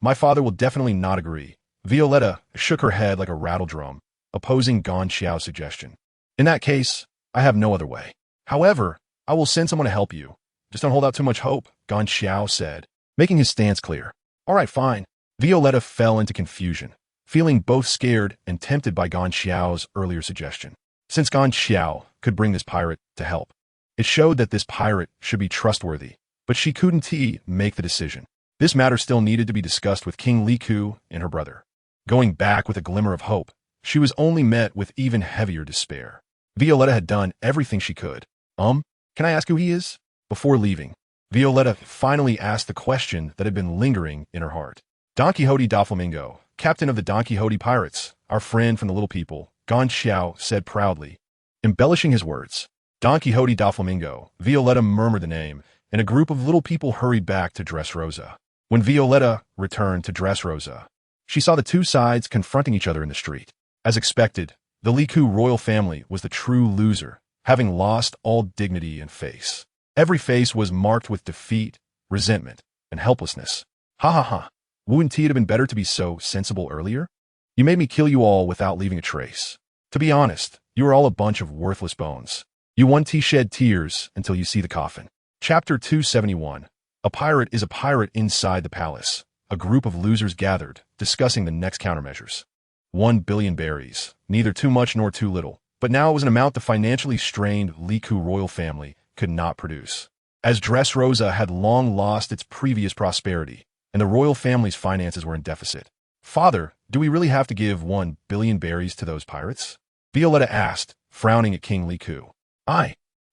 My father will definitely not agree. Violetta shook her head like a rattle drum, opposing Gonxiao's suggestion. In that case, I have no other way. However, I will send someone to help you. Just don't hold out too much hope, Gonxiao said, making his stance clear. All right, fine. Violetta fell into confusion, feeling both scared and tempted by Gonxiao's earlier suggestion. Since Gonxiao could bring this pirate to help, it showed that this pirate should be trustworthy, but she couldn't make the decision. This matter still needed to be discussed with King Liku and her brother. Going back with a glimmer of hope, she was only met with even heavier despair. Violetta had done everything she could. Can I ask who he is? Before leaving, Violetta finally asked the question that had been lingering in her heart. Donquixote Doflamingo, captain of the Donquixote pirates, our friend from the little people, Gonxiao said proudly, embellishing his words. Donquixote Doflamingo, Violetta murmured the name, and a group of little people hurried back to Dressrosa. When Violetta returned to Dressrosa, she saw the two sides confronting each other in the street. As expected, the Liku royal family was the true loser, having lost all dignity and face. Every face was marked with defeat, resentment, and helplessness. Ha ha ha. Wouldn't it have been better to be so sensible earlier? You made me kill you all without leaving a trace. To be honest, you are all a bunch of worthless bones. You won't shed tears until you see the coffin. Chapter 271. A pirate is a pirate inside the palace. A group of losers gathered, discussing the next countermeasures. 1 billion berries, neither too much nor too little, but now it was an amount the financially strained Liku royal family could not produce. As Dressrosa had long lost its previous prosperity, and the royal family's finances were in deficit. Father, do we really have to give 1 billion berries to those pirates? Violetta asked, frowning at King Liku.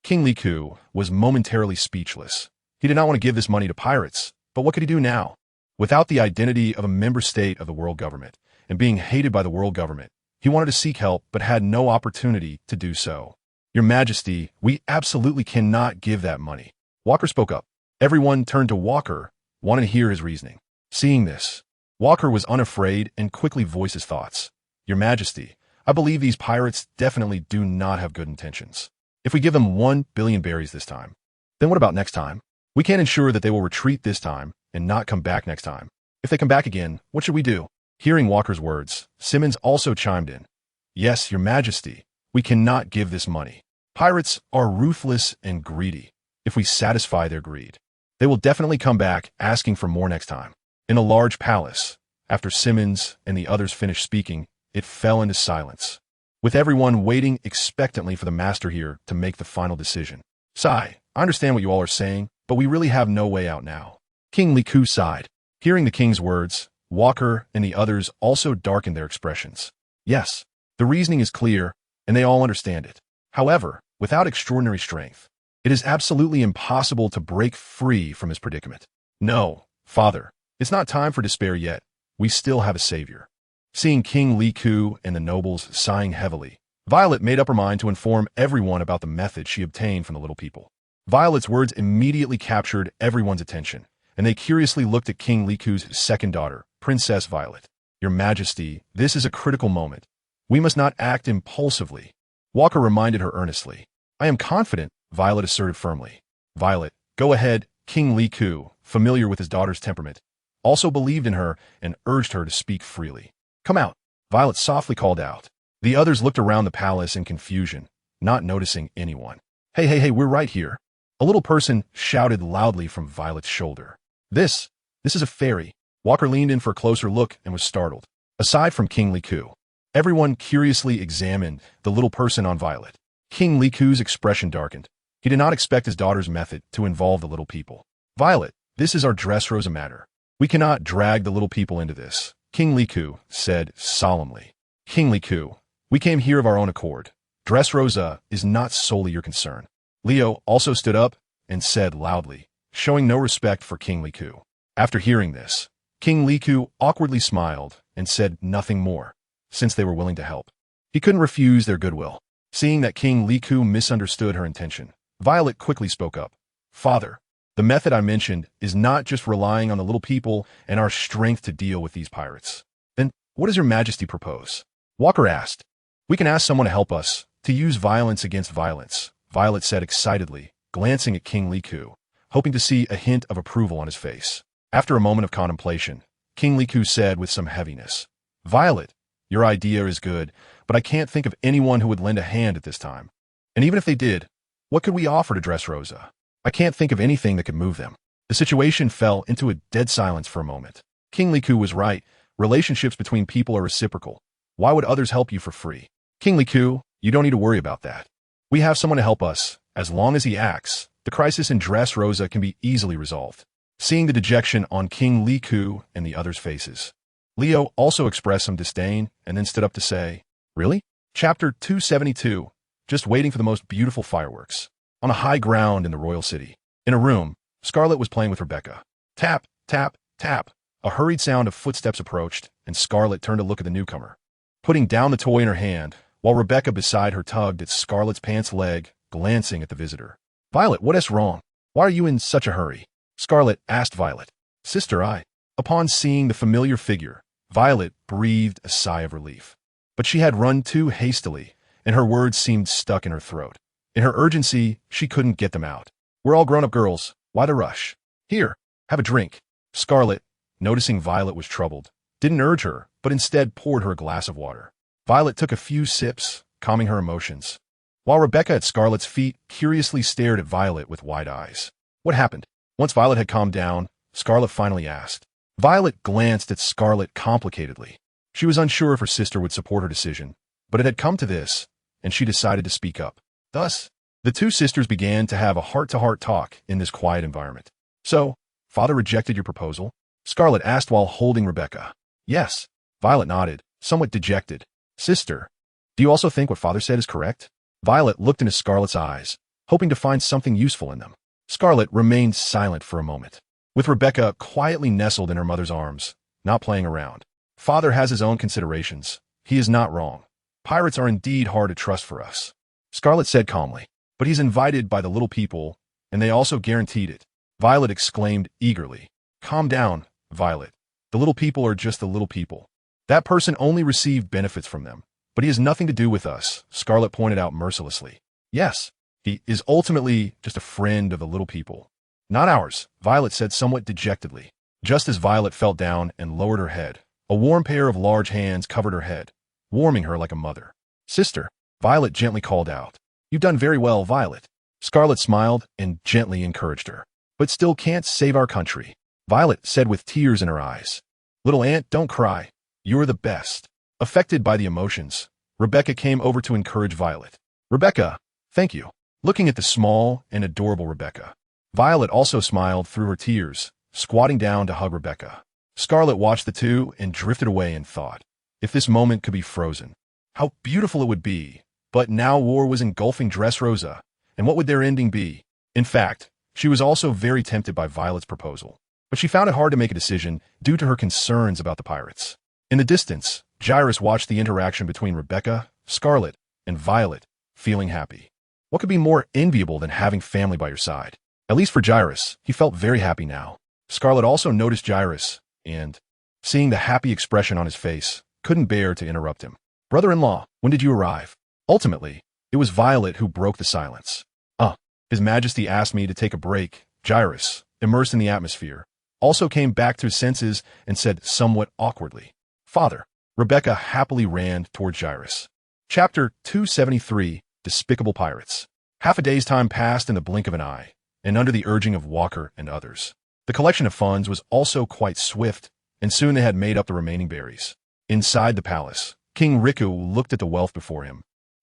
King Liku was momentarily speechless. He did not want to give this money to pirates, but what could he do now? Without the identity of a member state of the world government, and being hated by the world government, He wanted to seek help but had no opportunity to do so. Your Majesty, we absolutely cannot give that money. Walker spoke up. Everyone turned to Walker, wanting to hear his reasoning. Seeing this, Walker was unafraid and quickly voiced his thoughts. Your Majesty, I believe these pirates definitely do not have good intentions. If we give them 1 billion berries this time, then what about next time? We can't ensure that they will retreat this time and not come back next time. If they come back again, what should we do? Hearing Walker's words, Simmons also chimed in. Yes, Your Majesty, we cannot give this money. Pirates are ruthless and greedy. If we satisfy their greed, they will definitely come back asking for more next time. In a large palace, after Simmons and the others finished speaking, it fell into silence, with everyone waiting expectantly for the master here to make the final decision. Sigh, I understand what you all are saying, but we really have no way out now. King Liku sighed. Hearing the king's words, Walker and the others also darkened their expressions. Yes, the reasoning is clear, and they all understand it. However, without extraordinary strength, it is absolutely impossible to break free from his predicament. No, Father, it's not time for despair yet. We still have a savior. Seeing King Liku and the nobles sighing heavily, Violet made up her mind to inform everyone about the method she obtained from the little people. Violet's words immediately captured everyone's attention, and they curiously looked at King Liku's second daughter, Princess Violet. Your Majesty, this is a critical moment. We must not act impulsively. Walker reminded her earnestly. I am confident, Violet asserted firmly. Violet, go ahead. King Liku, familiar with his daughter's temperament, also believed in her and urged her to speak freely. Come out, Violet softly called out. The others looked around the palace in confusion, not noticing anyone. Hey, we're right here. A little person shouted loudly from Violet's shoulder. This is a fairy. Walker leaned in for a closer look and was startled. Aside from King Liku, everyone curiously examined the little person on Violet. King Liku's expression darkened. He did not expect his daughter's method to involve the little people. Violet, this is our Dressrosa matter. We cannot drag the little people into this, King Liku said solemnly. King Liku, we came here of our own accord. Dressrosa is not solely your concern. Leo also stood up and said loudly, showing no respect for King Liku. After hearing this, King Liku awkwardly smiled and said nothing more, since they were willing to help. He couldn't refuse their goodwill. Seeing that King Liku misunderstood her intention, Violet quickly spoke up. Father, the method I mentioned is not just relying on the little people and our strength to deal with these pirates. Then, what does Your Majesty propose? Walker asked. We can ask someone to help us, to use violence against violence, Violet said excitedly, glancing at King Liku, hoping to see a hint of approval on his face. After a moment of contemplation, King Liku said with some heaviness, Violet, your idea is good, but I can't think of anyone who would lend a hand at this time. And even if they did, what could we offer to Dressrosa? I can't think of anything that could move them. The situation fell into a dead silence for a moment. King Liku was right. Relationships between people are reciprocal. Why would others help you for free? King Liku, you don't need to worry about that. We have someone to help us. As long as he acts, the crisis in Dressrosa can be easily resolved. Seeing the dejection on King Liku and the others' faces, Leo also expressed some disdain and then stood up to say, Really? Chapter 272, just waiting for the most beautiful fireworks. On a high ground in the royal city. In a room, Scarlet was playing with Rebecca. Tap, tap, tap. A hurried sound of footsteps approached, and Scarlet turned to look at the newcomer. Putting down the toy in her hand, while Rebecca beside her tugged at Scarlet's pants leg, glancing at the visitor. Violet, what is wrong? Why are you in such a hurry? Scarlet asked Violet. Sister, Upon seeing the familiar figure, Violet breathed a sigh of relief. But she had run too hastily, and her words seemed stuck in her throat. In her urgency, she couldn't get them out. We're all grown-up girls. Why the rush? Here, have a drink. Scarlet, noticing Violet was troubled, didn't urge her, but instead poured her a glass of water. Violet took a few sips, calming her emotions, while Rebecca at Scarlet's feet curiously stared at Violet with wide eyes. What happened? Once Violet had calmed down, Scarlet finally asked. Violet glanced at Scarlet complicatedly. She was unsure if her sister would support her decision, but it had come to this, and she decided to speak up. Thus, the two sisters began to have a heart-to-heart talk in this quiet environment. So, Father rejected your proposal? Scarlet asked while holding Rebecca. Yes. Violet nodded, somewhat dejected. Sister, do you also think what Father said is correct? Violet looked into Scarlet's eyes, hoping to find something useful in them. Scarlet remained silent for a moment, with Rebecca quietly nestled in her mother's arms, not playing around. Father has his own considerations. He is not wrong. Pirates are indeed hard to trust for us, Scarlet said calmly. But he's invited by the little people, and they also guaranteed it. Violet exclaimed eagerly. Calm down, Violet. The little people are just the little people. That person only received benefits from them. But he has nothing to do with us, Scarlet pointed out mercilessly. Yes, he is ultimately just a friend of the little people. Not ours, Violet said somewhat dejectedly. Just as Violet fell down and lowered her head, a warm pair of large hands covered her head, warming her like a mother. Sister, Violet gently called out. You've done very well, Violet. Scarlet smiled and gently encouraged her. But still can't save our country, Violet said with tears in her eyes. Little aunt, don't cry. You're the best. Affected by the emotions, Rebecca came over to encourage Violet. Rebecca, thank you. Looking at the small and adorable Rebecca, Violet also smiled through her tears, squatting down to hug Rebecca. Scarlet watched the two and drifted away in thought. If this moment could be frozen, how beautiful it would be. But now war was engulfing Dressrosa, and what would their ending be? In fact, she was also very tempted by Violet's proposal, but she found it hard to make a decision due to her concerns about the pirates. In the distance, Jairus watched the interaction between Rebecca, Scarlet, and Violet, feeling happy. What could be more enviable than having family by your side? At least for Jairus, he felt very happy now. Scarlet also noticed Jairus, and, seeing the happy expression on his face, couldn't bear to interrupt him. Brother-in-law, when did you arrive? Ultimately, it was Violet who broke the silence. His Majesty asked me to take a break. Jairus, immersed in the atmosphere, also came back to his senses and said somewhat awkwardly, Father. Rebecca happily ran toward Jairus. Chapter 273, Despicable Pirates. Half a day's time passed in the blink of an eye, and under the urging of Walker and others. The collection of funds was also quite swift, and soon they had made up the remaining berries. Inside the palace, King Riku looked at the wealth before him,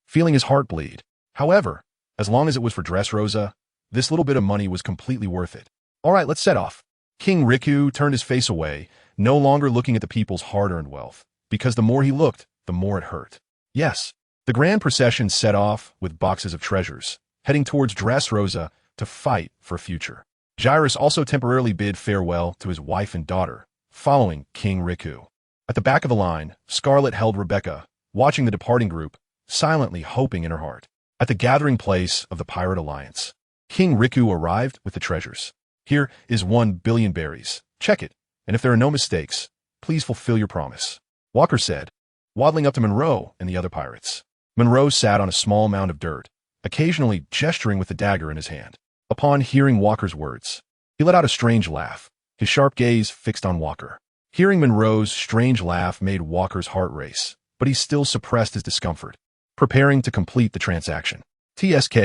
feeling his heart bleed. However, as long as it was for Dressrosa, this little bit of money was completely worth it. All right, let's set off. King Riku turned his face away, no longer looking at the people's hard-earned wealth, because the more he looked, the more it hurt. Yes, the grand procession set off with boxes of treasures, heading towards Dressrosa to fight for a future. Jairus also temporarily bid farewell to his wife and daughter, following King Riku. At the back of the line, Scarlet held Rebecca, watching the departing group, silently hoping in her heart. At the gathering place of the Pirate Alliance, King Riku arrived with the treasures. Here is 1 billion berries. Check it, and if there are no mistakes, please fulfill your promise, Walker said, waddling up to Monroe and the other pirates. Monroe sat on a small mound of dirt, occasionally gesturing with the dagger in his hand. Upon hearing Walker's words, he let out a strange laugh, his sharp gaze fixed on Walker. Hearing Monroe's strange laugh made Walker's heart race, but he still suppressed his discomfort, preparing to complete the transaction. TSK.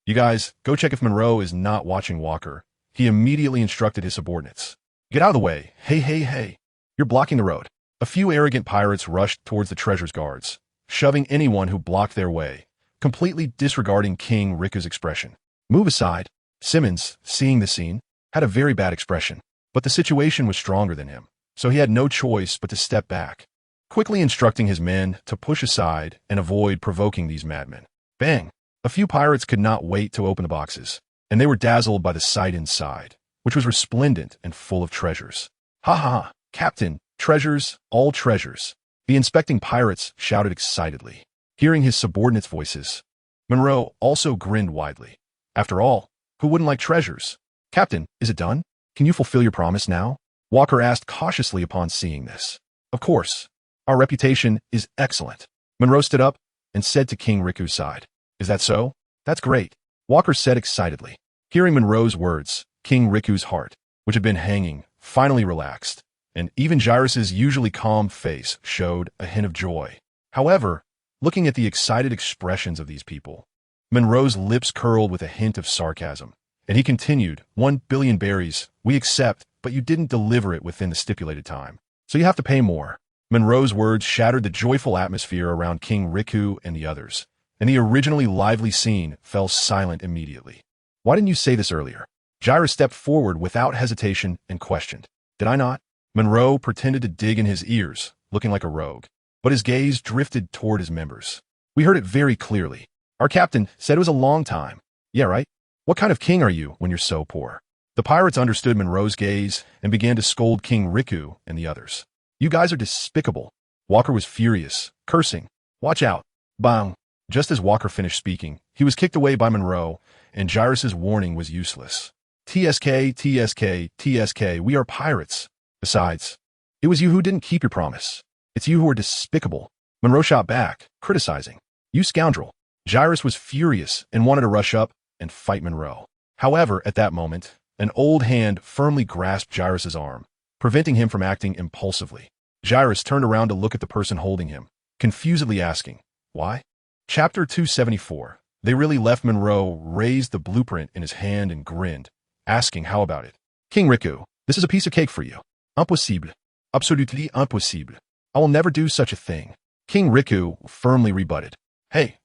You guys, go check if Monroe is not watching Walker. He immediately instructed his subordinates. Get out of the way. Hey. You're blocking the road. A few arrogant pirates rushed towards the treasure's guards, shoving anyone who blocked their way, completely disregarding King Riku's expression. Move aside. Simmons, seeing the scene, had a very bad expression, but the situation was stronger than him, so he had no choice but to step back, quickly instructing his men to push aside and avoid provoking these madmen. Bang! A few pirates could not wait to open the boxes, and they were dazzled by the sight inside, which was resplendent and full of treasures. Ha! Captain, treasures, all treasures. The inspecting pirates shouted excitedly. Hearing his subordinates' voices, Monroe also grinned widely. After all, who wouldn't like treasures? Captain, is it done? Can you fulfill your promise now? Walker asked cautiously upon seeing this. Of course. Our reputation is excellent. Monroe stood up and said to King Riku's side. Is that so? That's great. Walker said excitedly. Hearing Monroe's words, King Riku's heart, which had been hanging, finally relaxed, and even Jairus' usually calm face showed a hint of joy. However, looking at the excited expressions of these people, Monroe's lips curled with a hint of sarcasm, and he continued, 1 billion berries, we accept, but you didn't deliver it within the stipulated time, so you have to pay more. Monroe's words shattered the joyful atmosphere around King Riku and the others, and the originally lively scene fell silent immediately. Why didn't you say this earlier? Jairus stepped forward without hesitation and questioned. Did I not? Monroe pretended to dig in his ears, looking like a rogue, but his gaze drifted toward his members. We heard it very clearly. Our captain said it was a long time. Yeah, right? What kind of king are you when you're so poor? The pirates understood Monroe's gaze and began to scold King Riku and the others. You guys are despicable. Walker was furious, cursing, Watch out. Bang. Just as Walker finished speaking, he was kicked away by Monroe, and Jairus' warning was useless. TSK, TSK, TSK, we are pirates. Besides, it was you who didn't keep your promise. It's you who are despicable. Monroe shot back, criticizing. You scoundrel. Jairus was furious and wanted to rush up and fight Monroe. However, at that moment, an old hand firmly grasped Jairus' arm, preventing him from acting impulsively. Jairus turned around to look at the person holding him, confusedly asking, why? Chapter 274. They really left. Monroe raised the blueprint in his hand and grinned, asking how about it. King Riku, this is a piece of cake for you. Impossible. Absolutely impossible. I will never do such a thing. King Riku firmly rebutted. Hey.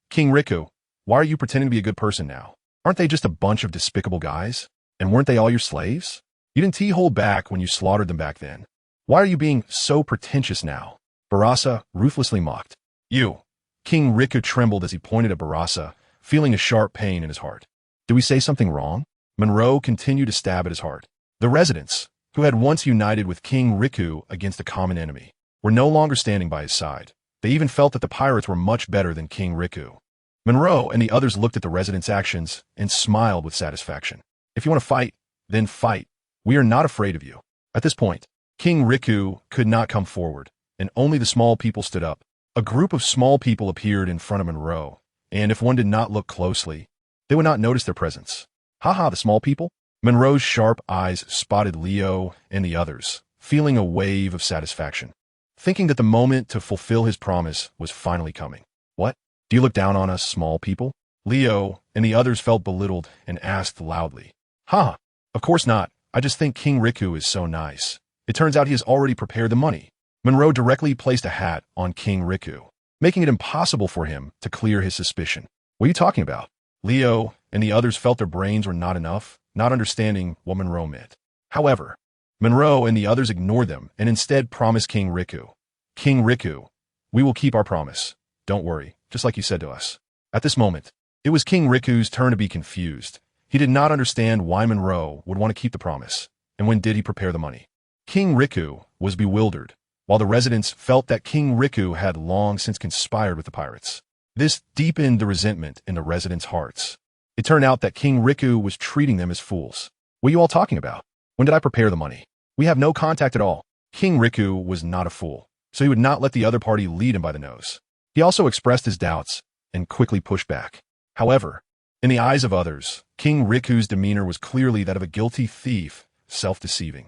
King Riku, why are you pretending to be a good person now? Aren't they just a bunch of despicable guys? And weren't they all your slaves? You didn't hold back when you slaughtered them back then. Why are you being so pretentious now? Barasa ruthlessly mocked. You. King Riku trembled as he pointed at Barasa, feeling a sharp pain in his heart. Did we say something wrong? Monroe continued to stab at his heart. The residents, who had once united with King Riku against a common enemy, were no longer standing by his side. They even felt that the pirates were much better than King Riku. Monroe and the others looked at the residents' actions and smiled with satisfaction. If you want to fight, then fight. We are not afraid of you. At this point, King Riku could not come forward, and only the small people stood up. A group of small people appeared in front of Monroe, and if one did not look closely, they would not notice their presence. Haha, the small people? Monroe's sharp eyes spotted Leo and the others, feeling a wave of satisfaction, thinking that the moment to fulfill his promise was finally coming. What? Do you look down on us, small people? Leo and the others felt belittled and asked loudly. Ha! Of course not. I just think King Riku is so nice. It turns out he has already prepared the money. Monroe directly placed a hat on King Riku, making it impossible for him to clear his suspicion. What are you talking about? Leo and the others felt their brains were not enough, not understanding what Monroe meant. However, Monroe and the others ignored them and instead promised King Riku, King Riku, we will keep our promise. Don't worry, just like you said to us. At this moment, it was King Riku's turn to be confused. He did not understand why Monroe would want to keep the promise, and when did he prepare the money? King Riku was bewildered, while the residents felt that King Riku had long since conspired with the pirates. This deepened the resentment in the residents' hearts. It turned out that King Riku was treating them as fools. What are you all talking about? When did I prepare the money? We have no contact at all. King Riku was not a fool, so he would not let the other party lead him by the nose. He also expressed his doubts and quickly pushed back. However, in the eyes of others, King Riku's demeanor was clearly that of a guilty thief, self-deceiving.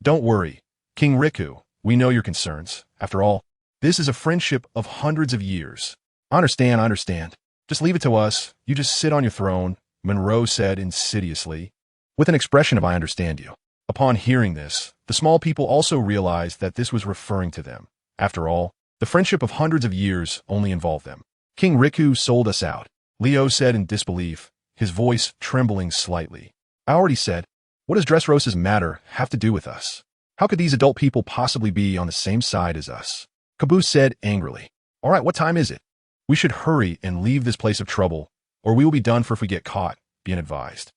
Don't worry. King Riku, we know your concerns. After all, this is a friendship of hundreds of years. I understand. Just leave it to us. You just sit on your throne, Monroe said insidiously, with an expression of I understand you. Upon hearing this, the small people also realized that this was referring to them. After all, the friendship of hundreds of years only involved them. King Riku sold us out, Leo said in disbelief, his voice trembling slightly. I already said, what does Dressrosa's matter have to do with us? How could these adult people possibly be on the same side as us? Caboose said angrily. All right, what time is it? We should hurry and leave this place of trouble, or we will be done for if we get caught, being advised.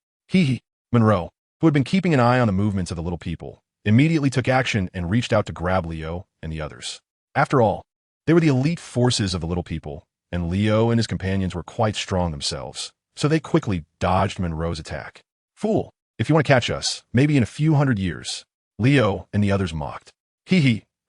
Monroe, who had been keeping an eye on the movements of the little people, immediately took action and reached out to grab Leo and the others. After all, they were the elite forces of the little people, and Leo and his companions were quite strong themselves, so they quickly dodged Monroe's attack. Fool, if you want to catch us, maybe in a few hundred years, Leo and the others mocked.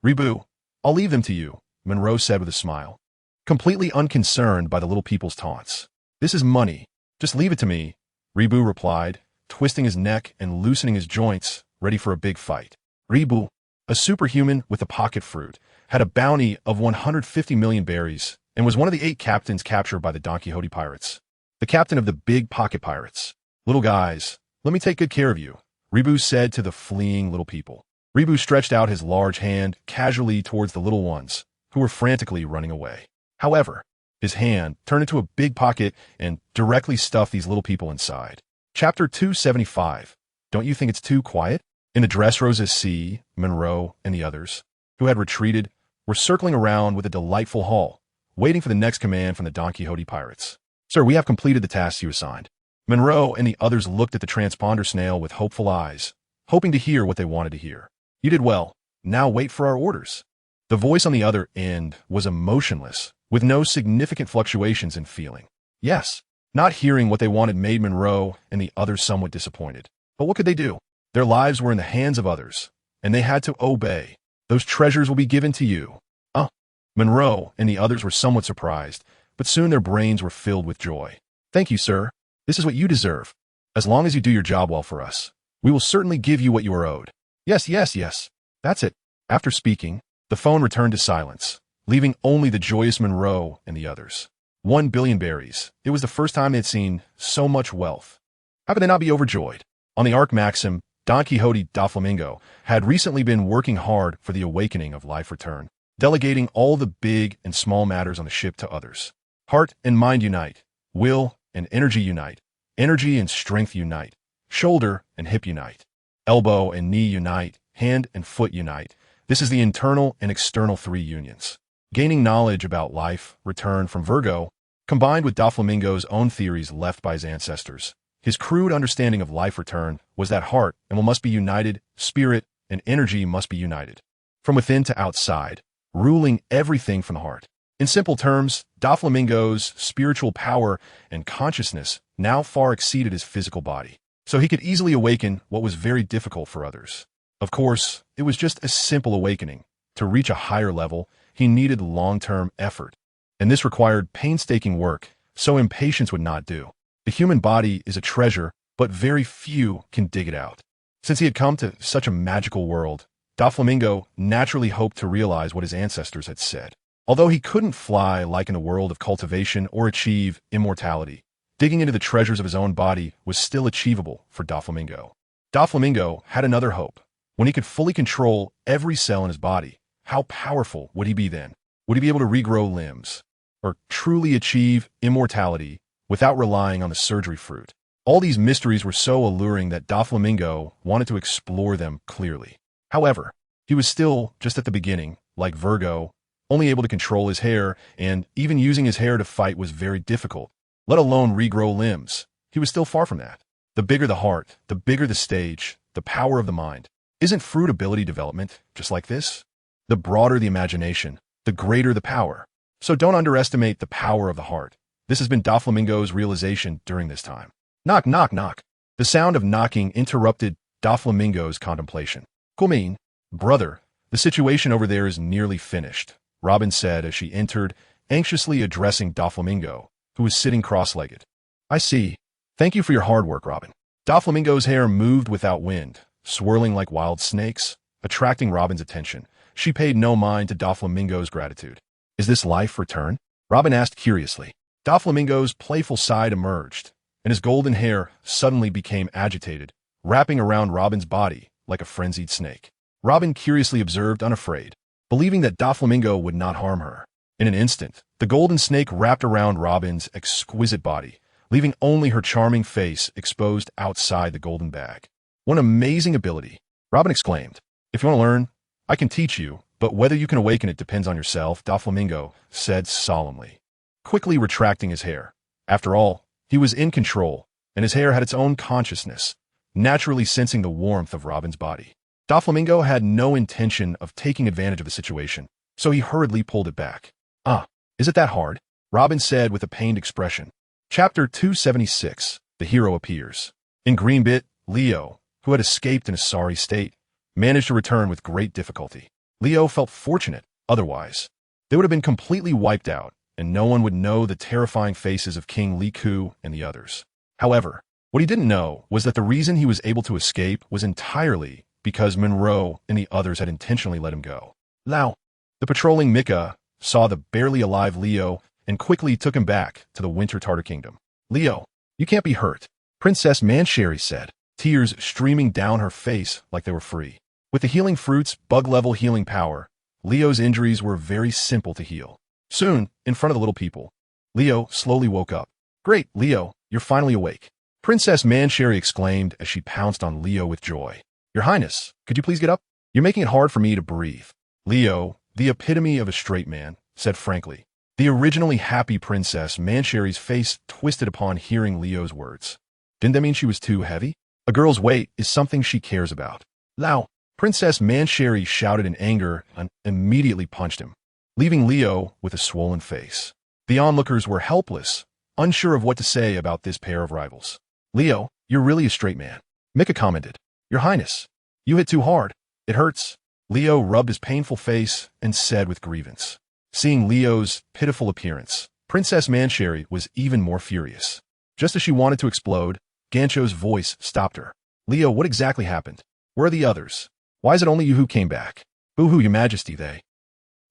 Ribu, I'll leave them to you, Monroe said with a smile, completely unconcerned by the little people's taunts. This is money. Just leave it to me, Ribu replied, twisting his neck and loosening his joints, ready for a big fight. Ribu, a superhuman with a pocket fruit, had a bounty of 150 million berries and was one of the 8 captains captured by the Donquixote pirates. The captain of the big pocket pirates. Little guys, let me take good care of you, Ribu said to the fleeing little people. Ribu stretched out his large hand casually towards the little ones, who were frantically running away. However, his hand turned into a big pocket and directly stuffed these little people inside. Chapter 275. Don't you think it's too quiet? In the Dressrosa Sea, Monroe and the others, who had retreated, were circling around with a delightful haul, waiting for the next command from the Donquixote pirates. Sir, we have completed the tasks you assigned. Monroe and the others looked at the transponder snail with hopeful eyes, hoping to hear what they wanted to hear. You did well. Now wait for our orders. The voice on the other end was emotionless, with no significant fluctuations in feeling. Yes, not hearing what they wanted made Monroe and the others somewhat disappointed. But what could they do? Their lives were in the hands of others, and they had to obey. Those treasures will be given to you. Oh, Monroe and the others were somewhat surprised, but soon their brains were filled with joy. Thank you, sir. This is what you deserve. As long as you do your job well for us, we will certainly give you what you are owed. Yes, yes, yes. That's it. After speaking, the phone returned to silence, leaving only the joyous Monroe and the others. 1 billion berries. It was the first time they had seen so much wealth. How could they not be overjoyed? On the Arc Maxim, Donquixote Doflamingo had recently been working hard for the awakening of life return, delegating all the big and small matters on the ship to others. Heart and mind unite. Will and energy unite. Energy and strength unite. Shoulder and hip unite. Elbow and knee unite. Hand and foot unite. This is the internal and external three unions. Gaining knowledge about life return from Virgo, combined with Doflamingo's own theories left by his ancestors. His crude understanding of life return was that heart and will must be united, spirit and energy must be united. From within to outside, ruling everything from the heart. In simple terms, Doflamingo's spiritual power and consciousness now far exceeded his physical body, so he could easily awaken what was very difficult for others. Of course, it was just a simple awakening. To reach a higher level, he needed long-term effort, and this required painstaking work, so impatience would not do. The human body is a treasure, but very few can dig it out. Since he had come to such a magical world, Doflamingo naturally hoped to realize what his ancestors had said. Although he couldn't fly like in the world of cultivation or achieve immortality, digging into the treasures of his own body was still achievable for Doflamingo. Doflamingo had another hope. When he could fully control every cell in his body, how powerful would he be then? Would he be able to regrow limbs? Or truly achieve immortality without relying on the surgery fruit? All these mysteries were so alluring that Doflamingo wanted to explore them clearly. However, he was still just at the beginning, like Virgo, only able to control his hair, and even using his hair to fight was very difficult, let alone regrow limbs. He was still far from that. The bigger the heart, the bigger the stage, the power of the mind. Isn't fruit ability development just like this? The broader the imagination, the greater the power. So don't underestimate the power of the heart. This has been Doflamingo's realization during this time. Knock, knock, knock. The sound of knocking interrupted Doflamingo's contemplation. Come, brother, the situation over there is nearly finished, Robin said as she entered, anxiously addressing Doflamingo, who was sitting cross-legged. I see. Thank you for your hard work, Robin. Doflamingo's hair moved without wind, swirling like wild snakes, attracting Robin's attention. She paid no mind to Doflamingo's gratitude. Is this life return? Robin asked curiously. Doflamingo's playful side emerged, and his golden hair suddenly became agitated, wrapping around Robin's body like a frenzied snake. Robin curiously observed, unafraid, believing that Doflamingo would not harm her. In an instant, the golden snake wrapped around Robin's exquisite body, leaving only her charming face exposed outside the golden bag. What an amazing ability, Robin exclaimed. If you want to learn, I can teach you, but whether you can awaken it depends on yourself, Doflamingo said solemnly, quickly retracting his hair. After all, he was in control, and his hair had its own consciousness, naturally sensing the warmth of Robin's body. Doflamingo had no intention of taking advantage of the situation, so he hurriedly pulled it back. Is it that hard? Robin said with a pained expression. Chapter 276, The Hero Appears. In Greenbit, Leo, who had escaped in a sorry state, managed to return with great difficulty. Leo felt fortunate, otherwise they would have been completely wiped out, and no one would know the terrifying faces of King Li Ku and the others. However, what he didn't know was that the reason he was able to escape was entirely because Monroe and the others had intentionally let him go. Lao, the patrolling Mika, saw the barely alive Leo and quickly took him back to the Winter Tartar Kingdom. Leo, you can't be hurt, Princess Mancheri said, tears streaming down her face like they were free. With the healing fruit's bug-level healing power, Leo's injuries were very simple to heal. Soon, in front of the little people, Leo slowly woke up. Great, Leo, you're finally awake, Princess Mancheri exclaimed as she pounced on Leo with joy. Your Highness, could you please get up? You're making it hard for me to breathe. Leo, the epitome of a straight man, said frankly. The originally happy Princess Mancheri's face twisted upon hearing Leo's words. Didn't that mean she was too heavy? A girl's weight is something she cares about. Lao, Princess Mancheri shouted in anger and immediately punched him, leaving Leo with a swollen face. The onlookers were helpless, unsure of what to say about this pair of rivals. "Leo, you're really a straight man," Mika commented. "Your Highness, you hit too hard. It hurts." Leo rubbed his painful face and said with grievance. Seeing Leo's pitiful appearance, Princess Mancheri was even more furious. Just as she wanted to explode, Gancho's voice stopped her. "Leo, what exactly happened? Where are the others? Why is it only you who came back?" "Boo-hoo, Your Majesty, they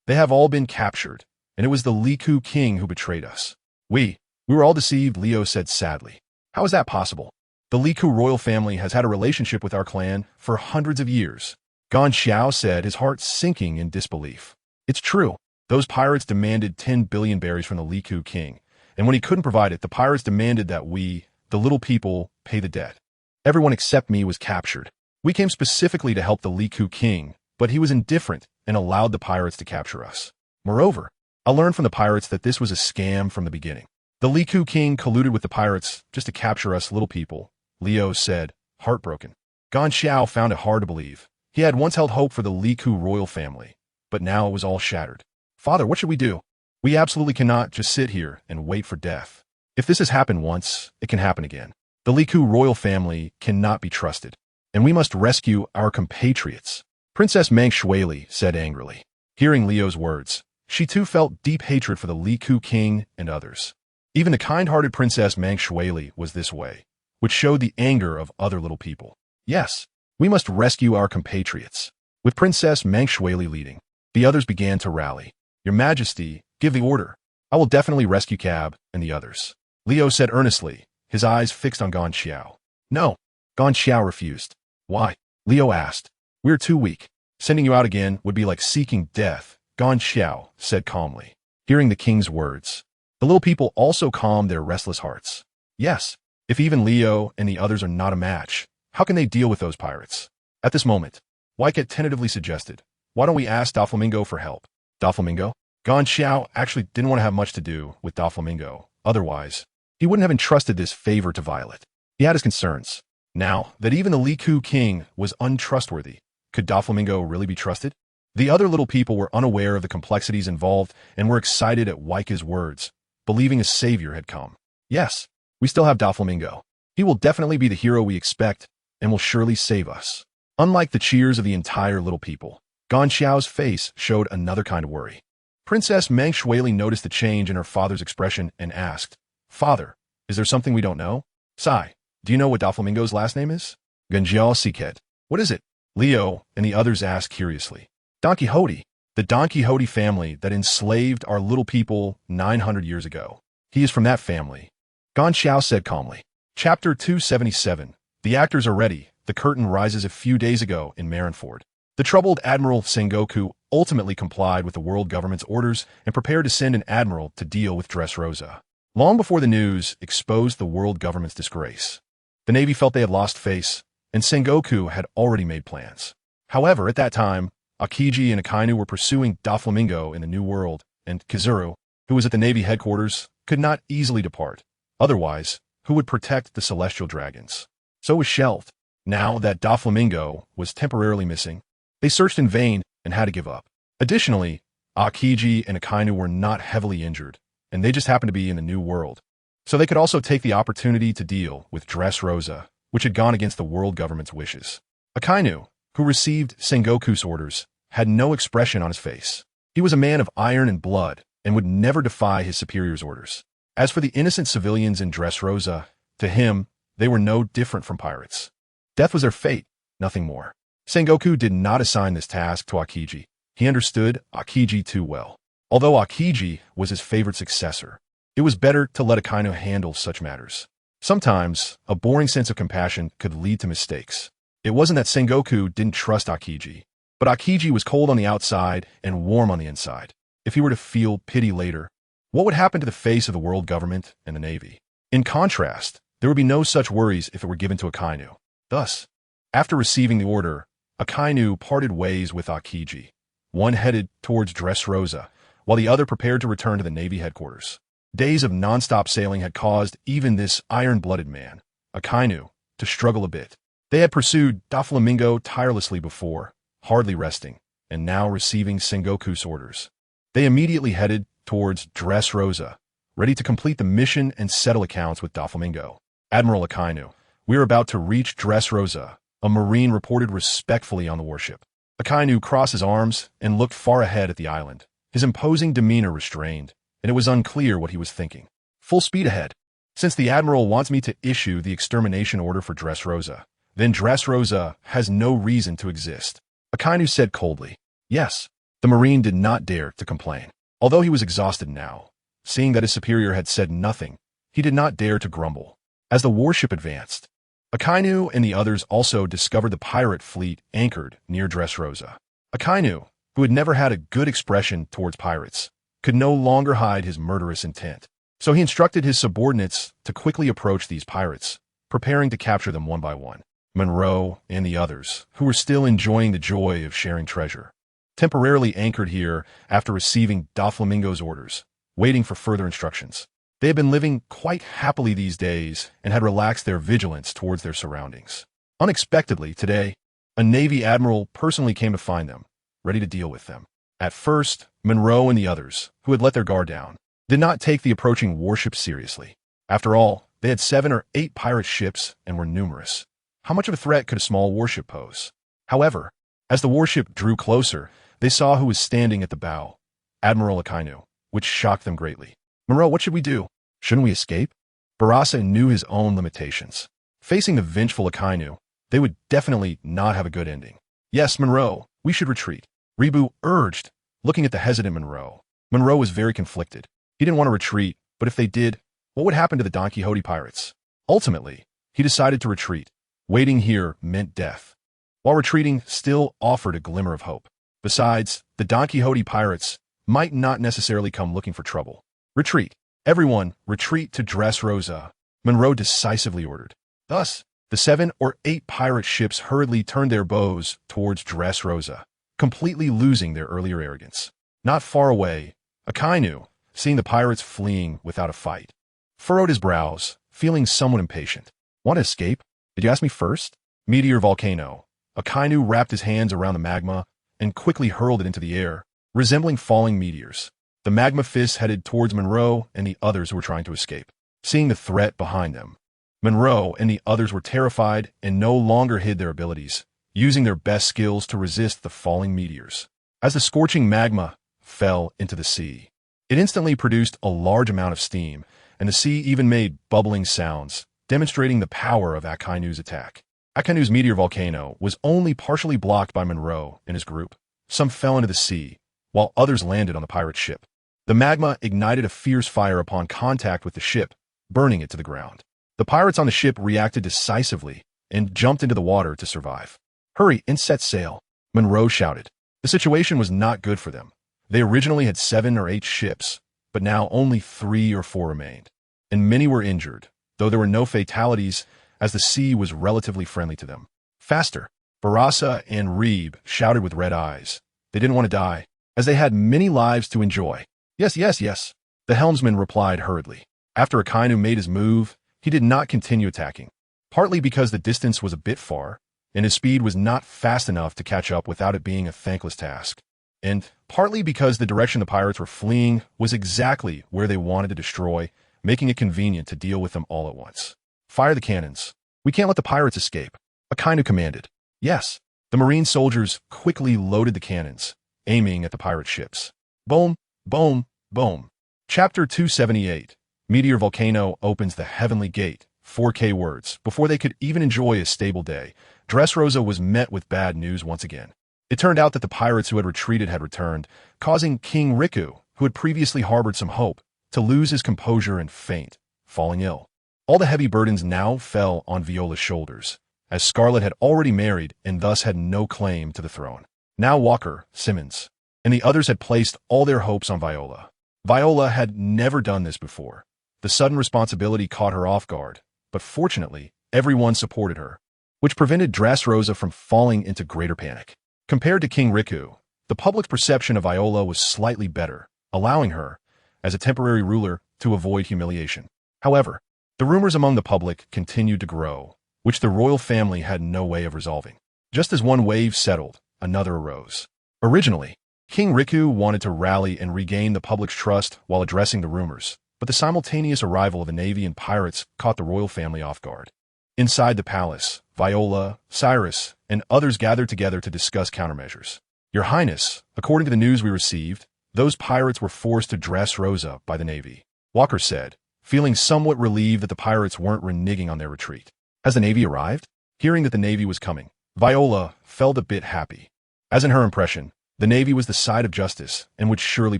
have all been captured, and it was the Liku king who betrayed us." We were all deceived," Leo said sadly. "How is that possible? The Liku royal family has had a relationship with our clan for hundreds of years." Gan Xiao said, his heart sinking in disbelief. "It's true. Those pirates demanded 10 billion berries from the Liku king, and when he couldn't provide it, the pirates demanded that we, the little people, pay the debt. Everyone except me was captured. We came specifically to help the Liku king, but he was indifferent and allowed the pirates to capture us. Moreover, I learned from the pirates that this was a scam from the beginning. The Liku king colluded with the pirates just to capture us little people," Leo said, heartbroken. Gan Xiao found it hard to believe. He had once held hope for the Liku royal family, but now it was all shattered. "Father, what should we do? We absolutely cannot just sit here and wait for death. If this has happened once, it can happen again. The Liku royal family cannot be trusted, and we must rescue our compatriots," Princess Mancheri said angrily. Hearing Leo's words, she too felt deep hatred for the Liku king and others. Even the kind-hearted Princess Mancheri was this way, which showed the anger of other little people. "Yes, we must rescue our compatriots." With Princess Mancheri leading, the others began to rally. "Your Majesty, give the order. I will definitely rescue Cab and the others," Leo said earnestly, his eyes fixed on Gan Xiao. "No," Gan Xiao refused. "Why?" Leo asked. "We're too weak. Sending you out again would be like seeking death," Gan Xiao said calmly. Hearing the king's words, the little people also calmed their restless hearts. Yes, if even Leo and the others are not a match, how can they deal with those pirates? At this moment, Wycat tentatively suggested, "Why don't we ask Doflamingo for help?" Doflamingo? Gan Xiao actually didn't want to have much to do with Doflamingo. Otherwise, he wouldn't have entrusted this favor to Violet. He had his concerns. Now that even the Liku king was untrustworthy, could Doflamingo really be trusted? The other little people were unaware of the complexities involved and were excited at Wyca's words, believing a savior had come. "Yes, we still have Doflamingo. He will definitely be the hero we expect and will surely save us." Unlike the cheers of the entire little people, Gan Xiao's face showed another kind of worry. Princess Mancheri noticed the change in her father's expression and asked, "Father, is there something we don't know?" "Sai, do you know what Doflamingo's last name is?" "Ganjiao Siket." "What is it?" Leo and the others asked curiously. "Donquixote, the Donquixote family that enslaved our little people 900 years ago. He is from that family," Gan Xiao said calmly. Chapter 277. The actors are ready. The curtain rises a few days ago in Marineford. The troubled Admiral Sengoku ultimately complied with the world government's orders and prepared to send an admiral to deal with Dressrosa. Long before the news exposed the world government's disgrace, the Navy felt they had lost face, and Sengoku had already made plans. However, at that time, Akiji and Akainu were pursuing Doflamingo in the New World, and Kizuru, who was at the Navy headquarters, could not easily depart. Otherwise, who would protect the celestial dragons? So it was shelved. Now that Doflamingo was temporarily missing, they searched in vain and had to give up. Additionally, Akiji and Akainu were not heavily injured, and they just happened to be in the New World. So they could also take the opportunity to deal with Dressrosa, which had gone against the world government's wishes. Akainu, who received Sengoku's orders, had no expression on his face. He was a man of iron and blood and would never defy his superior's orders. As for the innocent civilians in Dressrosa, to him, they were no different from pirates. Death was their fate, nothing more. Sengoku did not assign this task to Akiji. He understood Akiji too well. Although Akiji was his favorite successor, it was better to let Akainu handle such matters. Sometimes, a boring sense of compassion could lead to mistakes. It wasn't that Sengoku didn't trust Akiji, but Akiji was cold on the outside and warm on the inside. If he were to feel pity later, what would happen to the face of the world government and the Navy? In contrast, there would be no such worries if it were given to Akainu. Thus, after receiving the order, Akainu parted ways with Akiji. One headed towards Dressrosa, while the other prepared to return to the Navy headquarters. Days of non-stop sailing had caused even this iron-blooded man, Akainu, to struggle a bit. They had pursued Doflamingo tirelessly before, hardly resting, and now receiving Sengoku's orders. They immediately headed towards Dressrosa, ready to complete the mission and settle accounts with Doflamingo. Admiral Akainu, we are about to reach Dressrosa, a Marine reported respectfully on the warship. Akainu crossed his arms and looked far ahead at the island, his imposing demeanor restrained, and it was unclear what he was thinking. Full speed ahead. Since the Admiral wants me to issue the extermination order for Dressrosa, then Dressrosa has no reason to exist. Akainu said coldly. Yes. The Marine did not dare to complain. Although he was exhausted now, seeing that his superior had said nothing, he did not dare to grumble. As the warship advanced, Akainu and the others also discovered the pirate fleet anchored near Dressrosa. Akainu, who had never had a good expression towards pirates, could no longer hide his murderous intent. So he instructed his subordinates to quickly approach these pirates, preparing to capture them one by one. Monroe and the others, who were still enjoying the joy of sharing treasure, temporarily anchored here after receiving Doflamingo's orders, waiting for further instructions. They had been living quite happily these days and had relaxed their vigilance towards their surroundings. Unexpectedly, today, a Navy admiral personally came to find them, ready to deal with them. At first, Monroe and the others, who had let their guard down, did not take the approaching warship seriously. After all, they had 7 or 8 pirate ships and were numerous. How much of a threat could a small warship pose? However, as the warship drew closer, they saw who was standing at the bow, Admiral Akainu, which shocked them greatly. Monroe, what should we do? Shouldn't we escape? Barasa knew his own limitations. Facing the vengeful Akainu, they would definitely not have a good ending. Yes, Monroe, we should retreat. Ribu urged, looking at the hesitant Monroe. Monroe was very conflicted. He didn't want to retreat, but if they did, what would happen to the Donquixote pirates? Ultimately, he decided to retreat. Waiting here meant death, while retreating still offered a glimmer of hope. Besides, the Donquixote pirates might not necessarily come looking for trouble. Retreat. Everyone, retreat to Dressrosa, Monroe decisively ordered. Thus, the 7 or 8 pirate ships hurriedly turned their bows towards Dressrosa, completely losing their earlier arrogance. Not far away, Akainu, seeing the pirates fleeing without a fight, furrowed his brows, feeling somewhat impatient. Want to escape? Did you ask me first? Meteor volcano. Akainu wrapped his hands around the magma and quickly hurled it into the air, resembling falling meteors. The magma fists headed towards Monroe and the others who were trying to escape. Seeing the threat behind them, Monroe and the others were terrified and no longer hid their abilities, using their best skills to resist the falling meteors. As the scorching magma fell into the sea, it instantly produced a large amount of steam, and the sea even made bubbling sounds, demonstrating the power of Akainu's attack. Akainu's meteor volcano was only partially blocked by Monroe and his group. Some fell into the sea, while others landed on the pirate ship. The magma ignited a fierce fire upon contact with the ship, burning it to the ground. The pirates on the ship reacted decisively and jumped into the water to survive. Hurry and set sail, Monroe shouted. The situation was not good for them. They originally had 7 or 8 ships, but now only 3 or 4 remained, and many were injured, though there were no fatalities as the sea was relatively friendly to them. Faster, Barasa and Reeb shouted with red eyes. They didn't want to die, as they had many lives to enjoy. Yes, yes, yes, the helmsman replied hurriedly. After Akainu made his move, he did not continue attacking, partly because the distance was a bit far, and his speed was not fast enough to catch up without it being a thankless task, and partly because the direction the pirates were fleeing was exactly where they wanted to destroy, making it convenient to deal with them all at once. Fire the cannons. We can't let the pirates escape, Akainu commanded. Yes, the Marine soldiers quickly loaded the cannons, aiming at the pirate ships. Boom, boom, boom. Chapter 278. Meteor volcano opens the heavenly gate. 4K words. Before they could even enjoy a stable day, Dressrosa was met with bad news once again. It turned out that the pirates who had retreated had returned, causing King Riku, who had previously harbored some hope, to lose his composure and faint, falling ill. All the heavy burdens now fell on Viola's shoulders, as Scarlet had already married and thus had no claim to the throne. Now Walker, Simmons, and the others had placed all their hopes on Viola. Viola had never done this before. The sudden responsibility caught her off guard, but fortunately, everyone supported her, which prevented Dressrosa from falling into greater panic. Compared to King Riku, the public's perception of Viola was slightly better, allowing her, as a temporary ruler, to avoid humiliation. However, the rumors among the public continued to grow, which the royal family had no way of resolving. Just as one wave settled, another arose. Originally, King Riku wanted to rally and regain the public's trust while addressing the rumors, but the simultaneous arrival of the navy and pirates caught the royal family off guard. Inside the palace, Viola, Cyrus, and others gathered together to discuss countermeasures. Your Highness, according to the news we received, those pirates were forced to dress Rosa by the navy, Walker said, feeling somewhat relieved that the pirates weren't reneging on their retreat. Has the navy arrived? Hearing that the navy was coming, Viola felt a bit happy. As in her impression, the navy was the side of justice and would surely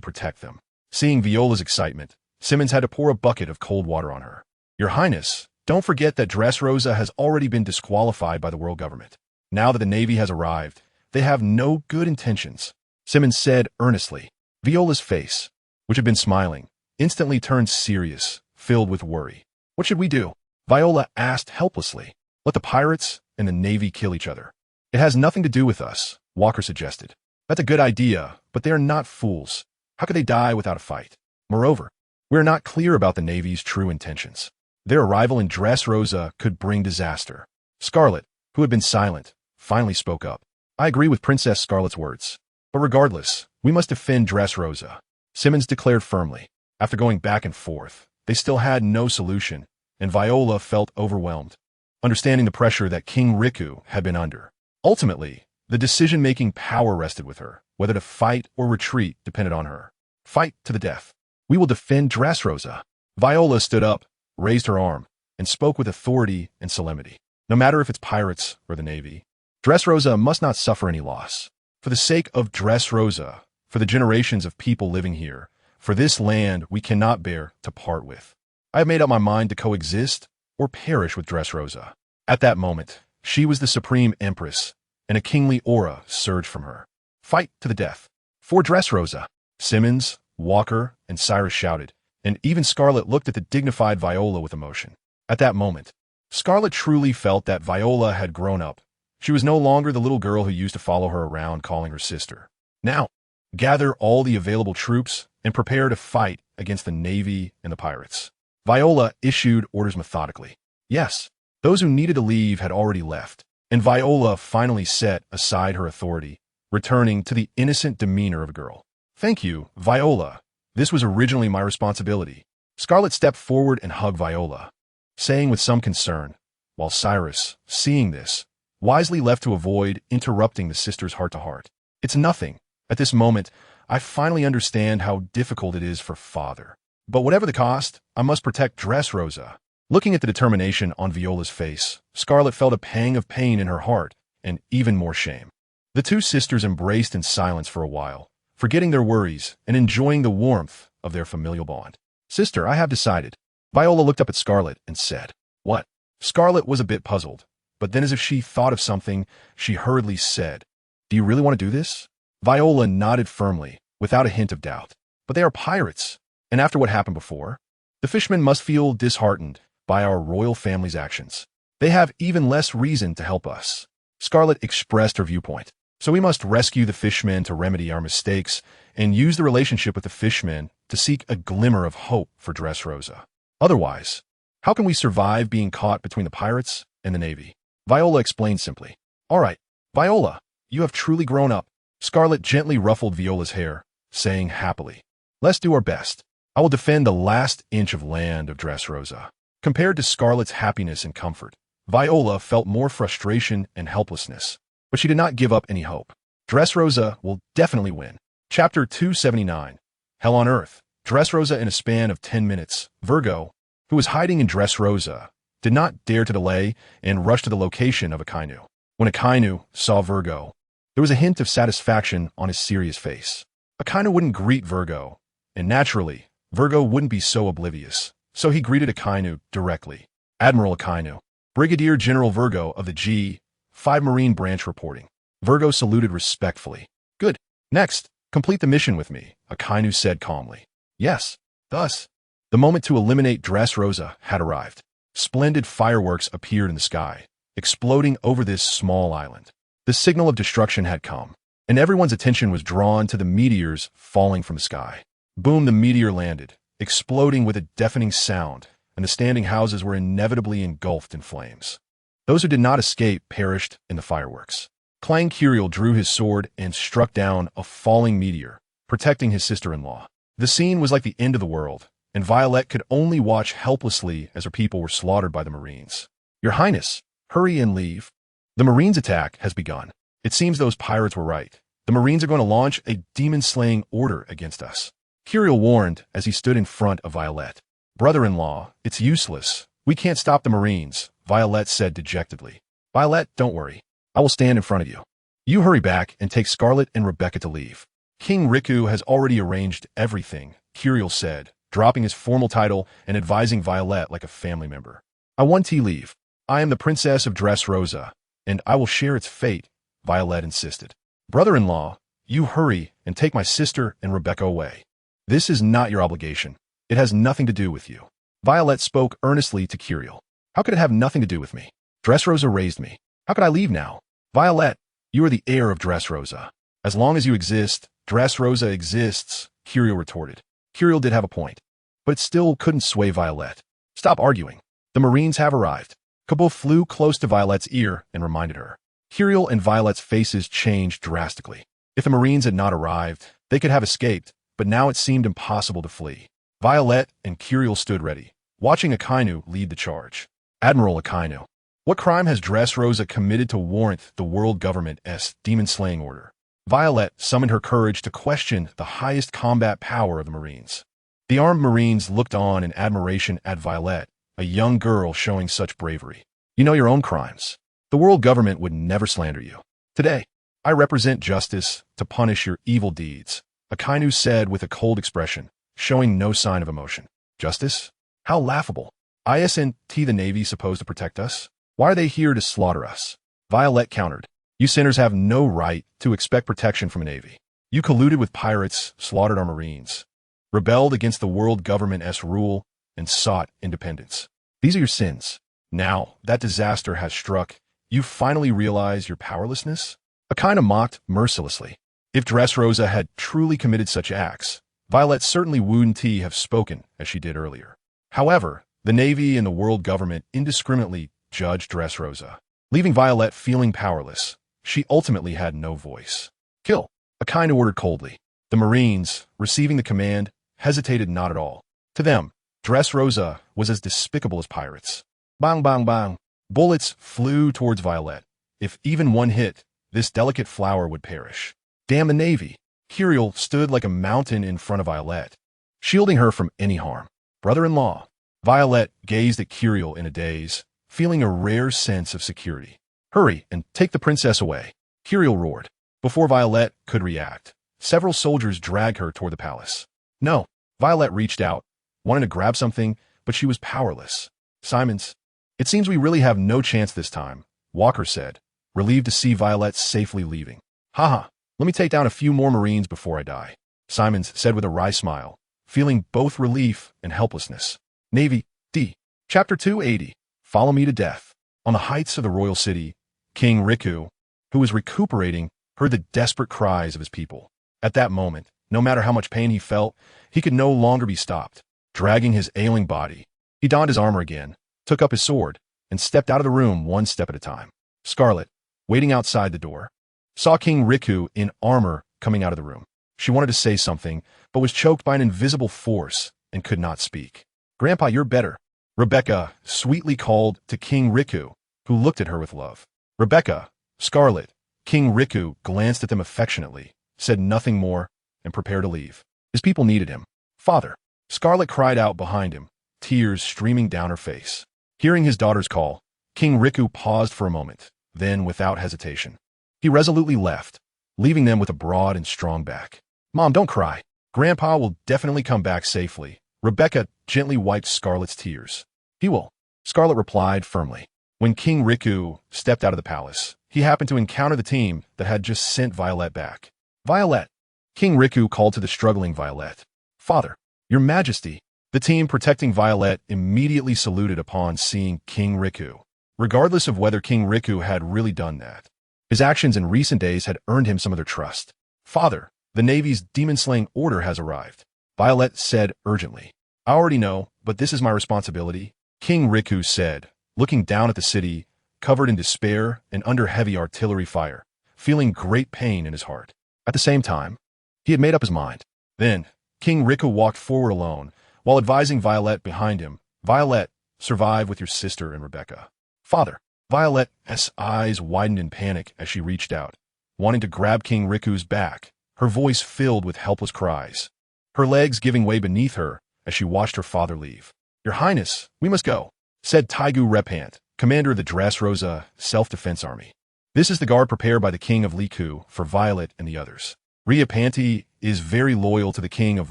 protect them. Seeing Viola's excitement, Simmons had to pour a bucket of cold water on her. Your Highness, don't forget that Dressrosa has already been disqualified by the world government. Now that the navy has arrived, they have no good intentions, Simmons said earnestly. Viola's face, which had been smiling, instantly turned serious, filled with worry. What should we do? Viola asked helplessly. Let the pirates and the navy kill each other. It has nothing to do with us, Walker suggested. That's a good idea, but they are not fools. How could they die without a fight? Moreover, we are not clear about the navy's true intentions. Their arrival in Dressrosa could bring disaster. Scarlet, who had been silent, finally spoke up. I agree with Princess Scarlet's words. But regardless, we must defend Dressrosa, Simmons declared firmly. After going back and forth, they still had no solution, and Viola felt overwhelmed, understanding the pressure that King Riku had been under. Ultimately, the decision-making power rested with her. Whether to fight or retreat depended on her. Fight to the death. We will defend Dressrosa. Viola stood up, raised her arm, and spoke with authority and solemnity. No matter if it's pirates or the navy, Dressrosa must not suffer any loss. For the sake of Dressrosa, for the generations of people living here, for this land we cannot bear to part with. I have made up my mind to coexist or perish with Dressrosa. At that moment, she was the supreme empress, and a kingly aura surged from her. Fight to the death. For Dressrosa, Simmons, Walker, and Cyrus shouted, and even Scarlet looked at the dignified Viola with emotion. At that moment, Scarlet truly felt that Viola had grown up. She was no longer the little girl who used to follow her around calling her sister. Now, gather all the available troops and prepare to fight against the navy and the pirates. Viola issued orders methodically. Yes, those who needed to leave had already left, and Viola finally set aside her authority, returning to the innocent demeanor of a girl. Thank you, Viola. This was originally my responsibility. Scarlet stepped forward and hugged Viola, saying with some concern, while Cyrus, seeing this, wisely left to avoid interrupting the sisters' heart-to-heart. It's nothing. At this moment, I finally understand how difficult it is for father. But whatever the cost, I must protect Dressrosa. Looking at the determination on Viola's face, Scarlet felt a pang of pain in her heart and even more shame. The two sisters embraced in silence for a while, forgetting their worries and enjoying the warmth of their familial bond. Sister, I have decided. Viola looked up at Scarlet and said, What? Scarlet was a bit puzzled, but then as if she thought of something, she hurriedly said, Do you really want to do this? Viola nodded firmly, without a hint of doubt. But they are pirates, and after what happened before, the fishermen must feel disheartened by our royal family's actions. They have even less reason to help us. Scarlet expressed her viewpoint. So we must rescue the fishmen to remedy our mistakes and use the relationship with the fishmen to seek a glimmer of hope for Dressrosa. Otherwise, how can we survive being caught between the pirates and the navy? Viola explained simply. All right, Viola, you have truly grown up. Scarlet gently ruffled Viola's hair, saying happily, Let's do our best. I will defend the last inch of land of Dressrosa. Compared to Scarlet's happiness and comfort, Viola felt more frustration and helplessness, but she did not give up any hope. Dressrosa will definitely win. Chapter 279. Hell on Earth. Dressrosa in a span of 10 minutes. Virgo, who was hiding in Dressrosa, did not dare to delay and rushed to the location of Akainu. When Akainu saw Virgo, there was a hint of satisfaction on his serious face. Akainu wouldn't greet Virgo, and naturally, Virgo wouldn't be so oblivious, so he greeted Akainu directly. Admiral Akainu, Brigadier General Virgo of the G5 Marine Branch reporting. Virgo saluted respectfully. Good. Next, complete the mission with me, Akainu said calmly. Yes. Thus, the moment to eliminate Dressrosa had arrived. Splendid fireworks appeared in the sky, exploding over this small island. The signal of destruction had come, and everyone's attention was drawn to the meteors falling from the sky. Boom, the meteor landed, exploding with a deafening sound, and the standing houses were inevitably engulfed in flames. Those who did not escape perished in the fireworks. Clang Curiel drew his sword and struck down a falling meteor, protecting his sister-in-law. The scene was like the end of the world, and Violet could only watch helplessly as her people were slaughtered by the Marines. Your Highness, hurry and leave. The Marines' attack has begun. It seems those pirates were right. The Marines are going to launch a demon-slaying order against us. Curiel warned as he stood in front of Violet. Brother-in-law, it's useless. We can't stop the Marines, Violet said dejectedly. Violet, don't worry. I will stand in front of you. You hurry back and take Scarlet and Rebecca to leave. King Riku has already arranged everything, Curiel said, dropping his formal title and advising Violet like a family member. I want to leave. I am the Princess of Dressrosa, and I will share its fate, Violet insisted. Brother-in-law, you hurry and take my sister and Rebecca away. This is not your obligation. It has nothing to do with you. Violet spoke earnestly to Curiel. How could it have nothing to do with me? Dressrosa raised me. How could I leave now? Violet, you are the heir of Dressrosa. As long as you exist, Dressrosa exists, Curiel retorted. Curiel did have a point, but it still couldn't sway Violet. Stop arguing. The Marines have arrived. Kabo flew close to Violet's ear and reminded her. Curiel and Violet's faces changed drastically. If the Marines had not arrived, they could have escaped, but now it seemed impossible to flee. Violet and Curiel stood ready, watching Akainu lead the charge. Admiral Akainu, what crime has Dressrosa committed to warrant the world government's demon-slaying order? Violet summoned her courage to question the highest combat power of the Marines. The armed Marines looked on in admiration at Violet, a young girl showing such bravery. You know your own crimes. The world government would never slander you. Today, I represent justice to punish your evil deeds, Akainu said with a cold expression, showing no sign of emotion. Justice? How laughable. Isn't the Navy supposed to protect us? Why are they here to slaughter us? Violet countered. You sinners have no right to expect protection from a Navy. You colluded with pirates, slaughtered our Marines, rebelled against the world government's rule, and sought independence. These are your sins. Now that disaster has struck, you finally realize your powerlessness? Akainu mocked mercilessly. If Dressrosa had truly committed such acts, Violet certainly wouldn't have spoken as she did earlier. However, the Navy and the world government indiscriminately judged Dressrosa, leaving Violet feeling powerless. She ultimately had no voice. Kill, Akainu ordered coldly. The Marines, receiving the command, hesitated not at all. To them, Dressrosa was as despicable as pirates. Bang, bang, bang. Bullets flew towards Violet. If even one hit, this delicate flower would perish. Damn the Navy. Curiel stood like a mountain in front of Violet, shielding her from any harm. Brother-in-law. Violet gazed at Curiel in a daze, feeling a rare sense of security. Hurry and take the princess away, Curiel roared. Before Violet could react, several soldiers dragged her toward the palace. No, Violet reached out, wanted to grab something, but she was powerless. Simons, it seems we really have no chance this time, Walker said, relieved to see Violet safely leaving. Haha, let me take down a few more Marines before I die, Simons said with a wry smile, feeling both relief and helplessness. Navy, D. Chapter 280, Follow Me to Death. On the heights of the royal city, King Riku, who was recuperating, heard the desperate cries of his people. At that moment, no matter how much pain he felt, he could no longer be stopped. Dragging his ailing body, he donned his armor again, took up his sword, and stepped out of the room one step at a time. Scarlet, waiting outside the door, saw King Riku in armor coming out of the room. She wanted to say something, but was choked by an invisible force and could not speak. Grandpa, you're better, Rebecca sweetly called to King Riku, who looked at her with love. Rebecca, Scarlet, King Riku glanced at them affectionately, said nothing more, and prepared to leave. His people needed him. Father, Scarlet cried out behind him, tears streaming down her face. Hearing his daughter's call, King Riku paused for a moment, then without hesitation, he resolutely left, leaving them with a broad and strong back. Mom, don't cry. Grandpa will definitely come back safely. Rebecca gently wiped Scarlet's tears. He will, Scarlet replied firmly. When King Riku stepped out of the palace, he happened to encounter the team that had just sent Violet back. Violet, King Riku called to the struggling Violet. Father, Your Majesty. The team protecting Violet immediately saluted upon seeing King Riku, regardless of whether King Riku had really done that. His actions in recent days had earned him some of their trust. Father, the Navy's demon-slaying order has arrived, Violet said urgently. I already know, but this is my responsibility, King Riku said, looking down at the city, covered in despair and under heavy artillery fire, feeling great pain in his heart. At the same time, he had made up his mind. Then, King Riku walked forward alone, while advising Violet behind him. Violet, survive with your sister and Rebecca. Father. Violet's eyes widened in panic as she reached out, wanting to grab King Riku's back, her voice filled with helpless cries. Her legs giving way beneath her as she watched her father leave. Your Highness, we must go, said Taigu Repant, commander of the Dressrosa Self-Defense Army. This is the guard prepared by the King of Liku for Violet and the others. Riapanti is very loyal to the King of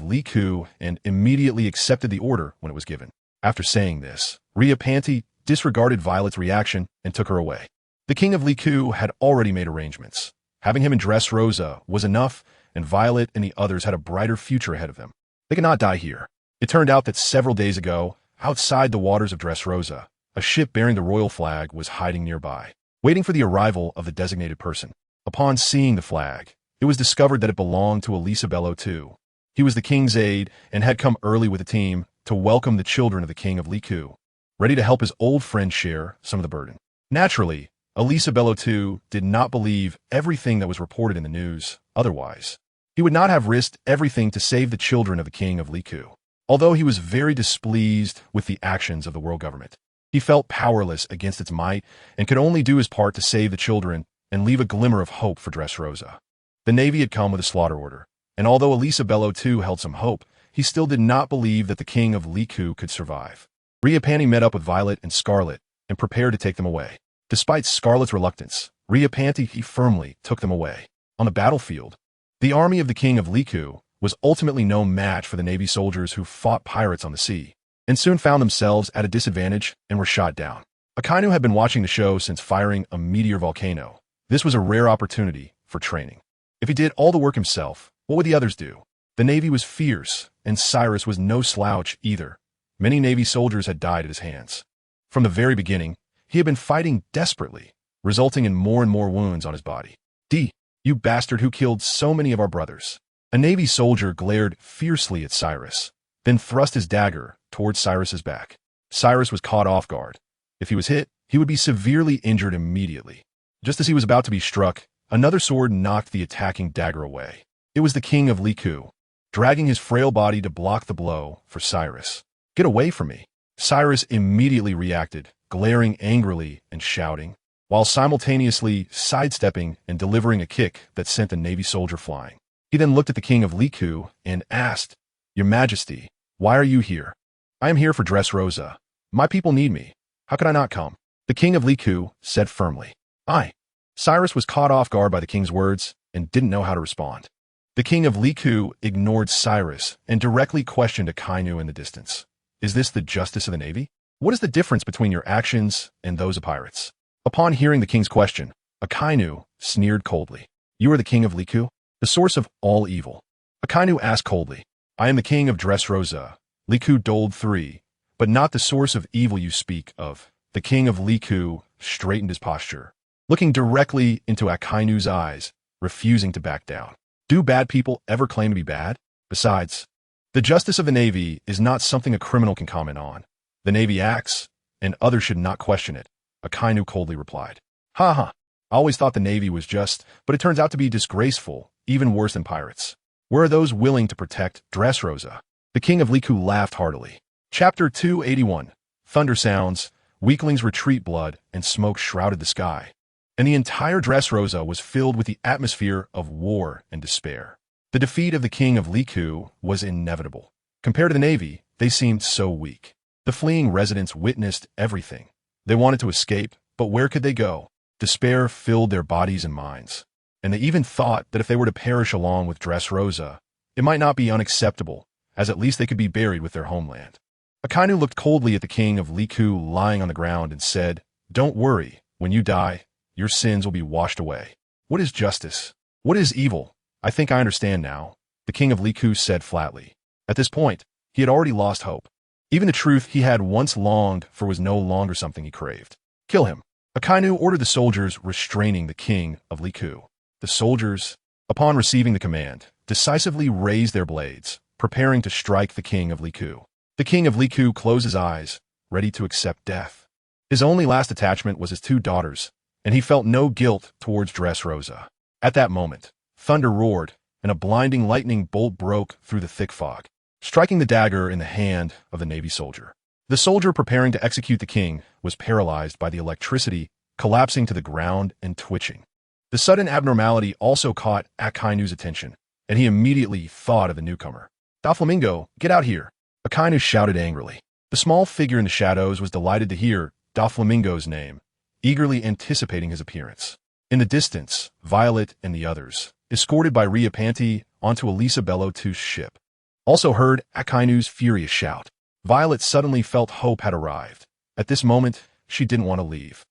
Liku and immediately accepted the order when it was given. After saying this, Riapanti disregarded Violet's reaction and took her away. The King of Liku had already made arrangements. Having him in Dressrosa was enough, and Violet and the others had a brighter future ahead of them. They could not die here. It turned out that several days ago, outside the waters of Dressrosa, a ship bearing the royal flag was hiding nearby, waiting for the arrival of the designated person. Upon seeing the flag, it was discovered that it belonged to Elisabello II. He was the king's aide and had come early with the team to welcome the children of the King of Liku, ready to help his old friend share some of the burden. Naturally, Elisabello II did not believe everything that was reported in the news. Otherwise, he would not have risked everything to save the children of the King of Liku. Although he was very displeased with the actions of the world government, he felt powerless against its might and could only do his part to save the children and leave a glimmer of hope for Dressrosa. The Navy had come with a slaughter order, and although Elisabello II held some hope, he still did not believe that the King of Liku could survive. Riapanti met up with Violet and Scarlet and prepared to take them away. Despite Scarlet's reluctance, Riapanti firmly took them away. On the battlefield, the army of the King of Liku was ultimately no match for the Navy soldiers who fought pirates on the sea, and soon found themselves at a disadvantage and were shot down. Akainu had been watching the show since firing a meteor volcano. This was a rare opportunity for training. If he did all the work himself, what would the others do? The Navy was fierce, and Cyrus was no slouch either. Many Navy soldiers had died at his hands. From the very beginning, he had been fighting desperately, resulting in more and more wounds on his body. You bastard who killed so many of our brothers. A Navy soldier glared fiercely at Cyrus, then thrust his dagger towards Cyrus's back. Cyrus was caught off guard. If he was hit, he would be severely injured immediately. Just as he was about to be struck, another sword knocked the attacking dagger away. It was the King of Liku, dragging his frail body to block the blow for Cyrus. Get away from me. Cyrus immediately reacted, glaring angrily and shouting, while simultaneously sidestepping and delivering a kick that sent the Navy soldier flying. He then looked at the King of Liku and asked, Your Majesty, why are you here? I am here for Dressrosa. My people need me. How could I not come? The King of Liku said firmly. Cyrus was caught off guard by the king's words and didn't know how to respond. The King of Liku ignored Cyrus and directly questioned Akainu in the distance. Is this the justice of the Navy? What is the difference between your actions and those of pirates? Upon hearing the king's question, Akainu sneered coldly. You are the King of Liku, the source of all evil. Akainu asked coldly. I am the King of Dressrosa, Liku Dold III, but not the source of evil you speak of. The King of Liku straightened his posture, looking directly into Akainu's eyes, refusing to back down. Do bad people ever claim to be bad? Besides, the justice of the Navy is not something a criminal can comment on. The Navy acts, and others should not question it, Akainu coldly replied. I always thought the Navy was just, but it turns out to be disgraceful, even worse than pirates. Where are those willing to protect Dressrosa? The King of Liku laughed heartily. Chapter 281. Thunder sounds, weaklings retreat, blood and smoke shrouded the sky, and the entire Dressrosa was filled with the atmosphere of war and despair. The defeat of the King of Liku was inevitable. Compared to the Navy, they seemed so weak. The fleeing residents witnessed everything. They wanted to escape, but where could they go? Despair filled their bodies and minds, and they even thought that if they were to perish along with Dressrosa, it might not be unacceptable, as at least they could be buried with their homeland. Akainu looked coldly at the King of Liku lying on the ground and said, Don't worry, when you die, your sins will be washed away. What is justice? What is evil? I think I understand now, the King of Liku said flatly. At this point, he had already lost hope. Even the truth he had once longed for was no longer something he craved. Kill him. Akainu ordered the soldiers restraining the King of Liku. The soldiers, upon receiving the command, decisively raised their blades, preparing to strike the King of Liku. The King of Liku closed his eyes, ready to accept death. His only last attachment was his 2 daughters, and he felt no guilt towards Dressrosa. At that moment, thunder roared, and a blinding lightning bolt broke through the thick fog, striking the dagger in the hand of the Navy soldier. The soldier preparing to execute the king was paralyzed by the electricity, collapsing to the ground and twitching. The sudden abnormality also caught Akainu's attention, and he immediately thought of the newcomer. "Doflamingo, get out here!" Akainu shouted angrily. The small figure in the shadows was delighted to hear Doflamingo's name, eagerly anticipating his appearance. In the distance, Violet and the others, escorted by Ria Panti onto Elisabello II's ship, also heard Akainu's furious shout. Violet suddenly felt hope had arrived. At this moment, she didn't want to leave.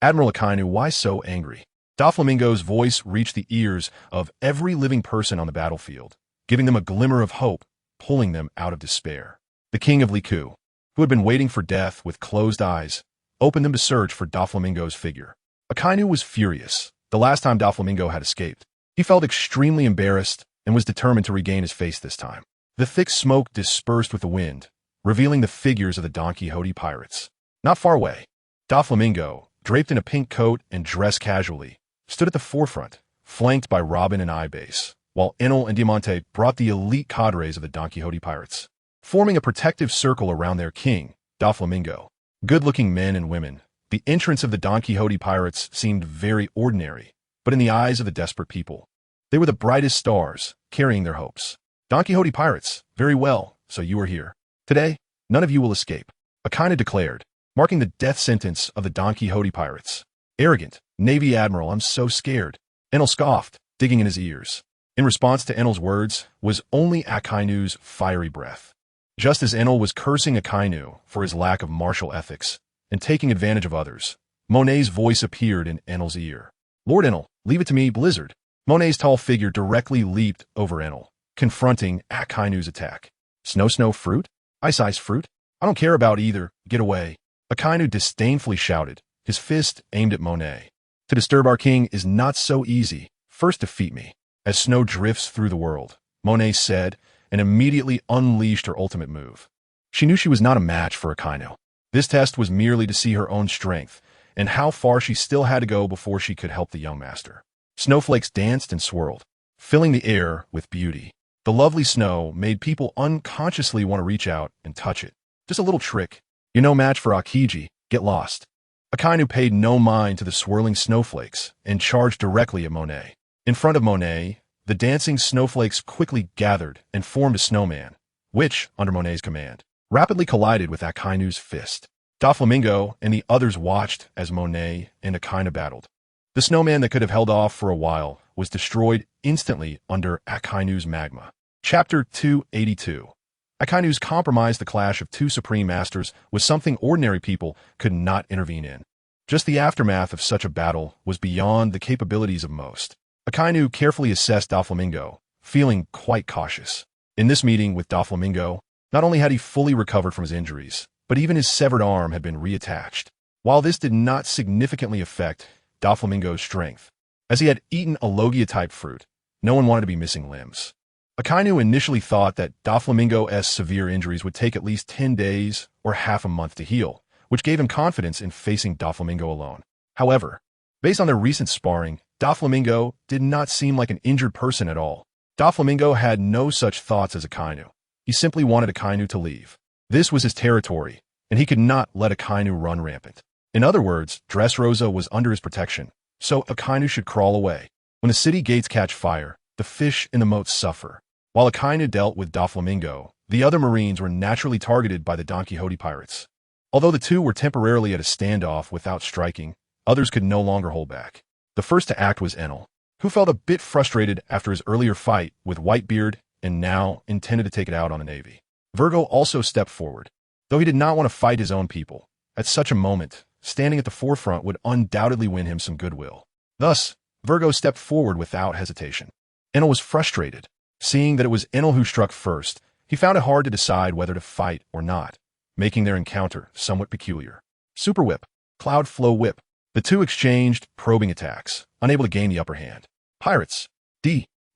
Admiral Akainu, why so angry?" Doflamingo's voice reached the ears of every living person on the battlefield, giving them a glimmer of hope, pulling them out of despair. The king of Liku, who had been waiting for death with closed eyes, opened them to search for Doflamingo's figure. Akainu was furious. The last time Doflamingo had escaped, he felt extremely embarrassed and was determined to regain his face this time. The thick smoke dispersed with the wind, revealing the figures of the Donquixote pirates. Not far away, Doflamingo, draped in a pink coat and dressed casually, stood at the forefront, flanked by Robin and Ibase, while Enel and Diamante brought the elite cadres of the Donquixote pirates, forming a protective circle around their king, Doflamingo. Good-looking men and women, the entrance of the Donquixote pirates seemed very ordinary, but in the eyes of the desperate people, they were the brightest stars, carrying their hopes. "Donquixote pirates, very well, so you are here. Today, none of you will escape," Akainu declared, marking the death sentence of the Donquixote pirates. "Arrogant, Navy Admiral, I'm so scared," Enel scoffed, digging in his ears. In response to Enel's words was only Akainu's fiery breath. Just as Enel was cursing Akainu for his lack of martial ethics and taking advantage of others, Monet's voice appeared in Enel's ear. "Lord Enel, leave it to me, Blizzard." Monet's tall figure directly leaped over Enel, confronting Akainu's attack. Snow fruit? Ice fruit? I don't care about either. Get away." Akainu disdainfully shouted, his fist aimed at Monet. "To disturb our king is not so easy. First defeat me." As snow drifts through the world, Monet said, and immediately unleashed her ultimate move. She knew she was not a match for Akainu. This test was merely to see her own strength, and how far she still had to go before she could help the young master. Snowflakes danced and swirled, filling the air with beauty. The lovely snow made people unconsciously want to reach out and touch it. Just a little trick. "You're no match for Akiji. Get lost." Akainu paid no mind to the swirling snowflakes and charged directly at Monet. In front of Monet, the dancing snowflakes quickly gathered and formed a snowman, which, under Monet's command, rapidly collided with Akainu's fist. Doflamingo and the others watched as Monet and Akainu battled. The snowman that could have held off for a while was destroyed instantly under Akainu's magma. Chapter 282. Akainu's compromise. The clash of 2 supreme masters was something ordinary people could not intervene in. Just the aftermath of such a battle was beyond the capabilities of most. Akainu carefully assessed Doflamingo, feeling quite cautious. In this meeting with Doflamingo, not only had he fully recovered from his injuries, but even his severed arm had been reattached. While this did not significantly affect Doflamingo's strength, as he had eaten a Logia-type fruit, no one wanted to be missing limbs. Akainu initially thought that Doflamingo's severe injuries would take at least 10 days or half a month to heal, which gave him confidence in facing Doflamingo alone. However, based on their recent sparring, Doflamingo did not seem like an injured person at all. Doflamingo had no such thoughts as Akainu. He simply wanted Akainu to leave. This was his territory, and he could not let Akainu run rampant. In other words, Dressrosa was under his protection, so Akainu should crawl away. When the city gates catch fire, the fish in the moat suffer. While Akainu dealt with Doflamingo, the other Marines were naturally targeted by the Donquixote pirates. Although the two were temporarily at a standoff without striking, others could no longer hold back. The first to act was Enel, who felt a bit frustrated after his earlier fight with Whitebeard and now intended to take it out on the Navy. Virgo also stepped forward. Though he did not want to fight his own people, at such a moment, standing at the forefront would undoubtedly win him some goodwill. Thus, Virgo stepped forward without hesitation. Enel was frustrated. Seeing that it was Enel who struck first, he found it hard to decide whether to fight or not, making their encounter somewhat peculiar. Super Whip, Cloud Flow Whip. The two exchanged probing attacks, unable to gain the upper hand. "Pirates,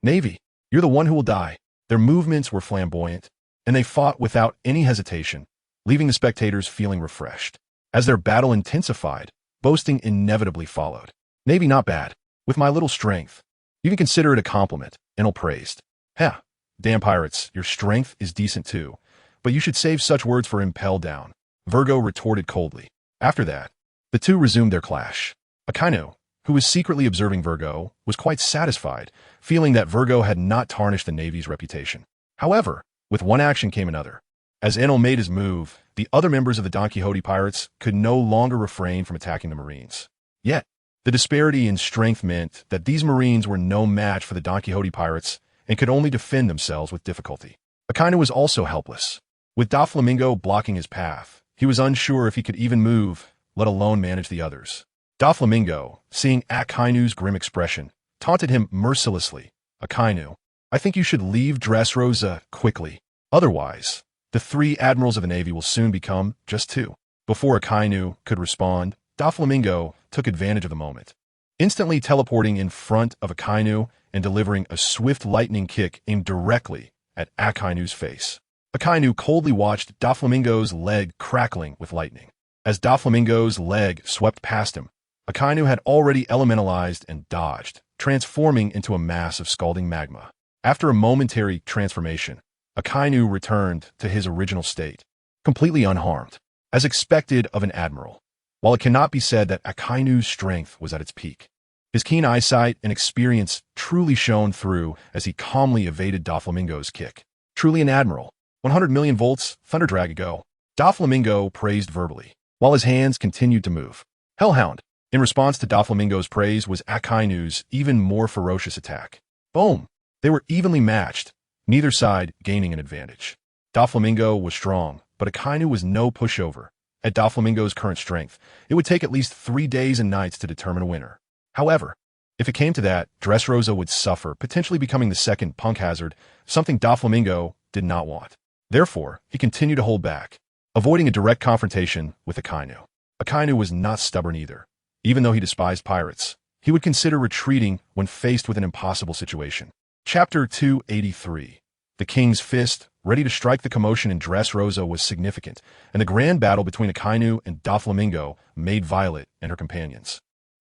Navy, you're the one who will die." Their movements were flamboyant, and they fought without any hesitation, leaving the spectators feeling refreshed. As their battle intensified, boasting inevitably followed. "Navy not bad. With my little strength." You can consider it a compliment, Enel praised. "Heh, damn pirates, your strength is decent too, but you should save such words for impel down," Virgo retorted coldly. After that, the two resumed their clash. Akainu, who was secretly observing Virgo, was quite satisfied, feeling that Virgo had not tarnished the Navy's reputation. However, with one action came another. As Enel made his move, the other members of the Donquixote pirates could no longer refrain from attacking the Marines. Yet, the disparity in strength meant that these Marines were no match for the Donquixote pirates and could only defend themselves with difficulty. Akainu was also helpless. With Doflamingo blocking his path, he was unsure if he could even move, let alone manage the others. Doflamingo, seeing Akainu's grim expression, taunted him mercilessly. "Akainu, I think you should leave Dressrosa quickly. Otherwise, the 3 admirals of the Navy will soon become just 2. Before Akainu could respond, Doflamingo took advantage of the moment, instantly teleporting in front of Akainu and delivering a swift lightning kick aimed directly at Akainu's face. Akainu coldly watched Doflamingo's leg crackling with lightning. As Doflamingo's leg swept past him, Akainu had already elementalized and dodged, transforming into a mass of scalding magma. After a momentary transformation, Akainu returned to his original state, completely unharmed, as expected of an admiral. While it cannot be said that Akainu's strength was at its peak, his keen eyesight and experience truly shone through as he calmly evaded Doflamingo's kick. Truly an admiral. 100 million volts, Thunder Drag ago. Doflamingo praised verbally, while his hands continued to move. Hellhound. In response to Doflamingo's praise was Akainu's even more ferocious attack. Boom! They were evenly matched, neither side gaining an advantage. Doflamingo was strong, but Akainu was no pushover. At Doflamingo's current strength, it would take at least 3 days and nights to determine a winner. However, if it came to that, Dressrosa would suffer, potentially becoming the second punk hazard, something Doflamingo did not want. Therefore, he continued to hold back, avoiding a direct confrontation with Akainu. Akainu was not stubborn either. Even though he despised pirates, he would consider retreating when faced with an impossible situation. Chapter 283. The King's Fist, ready to strike. The commotion in Dressrosa was significant, and the grand battle between Akainu and Doflamingo made Violet and her companions,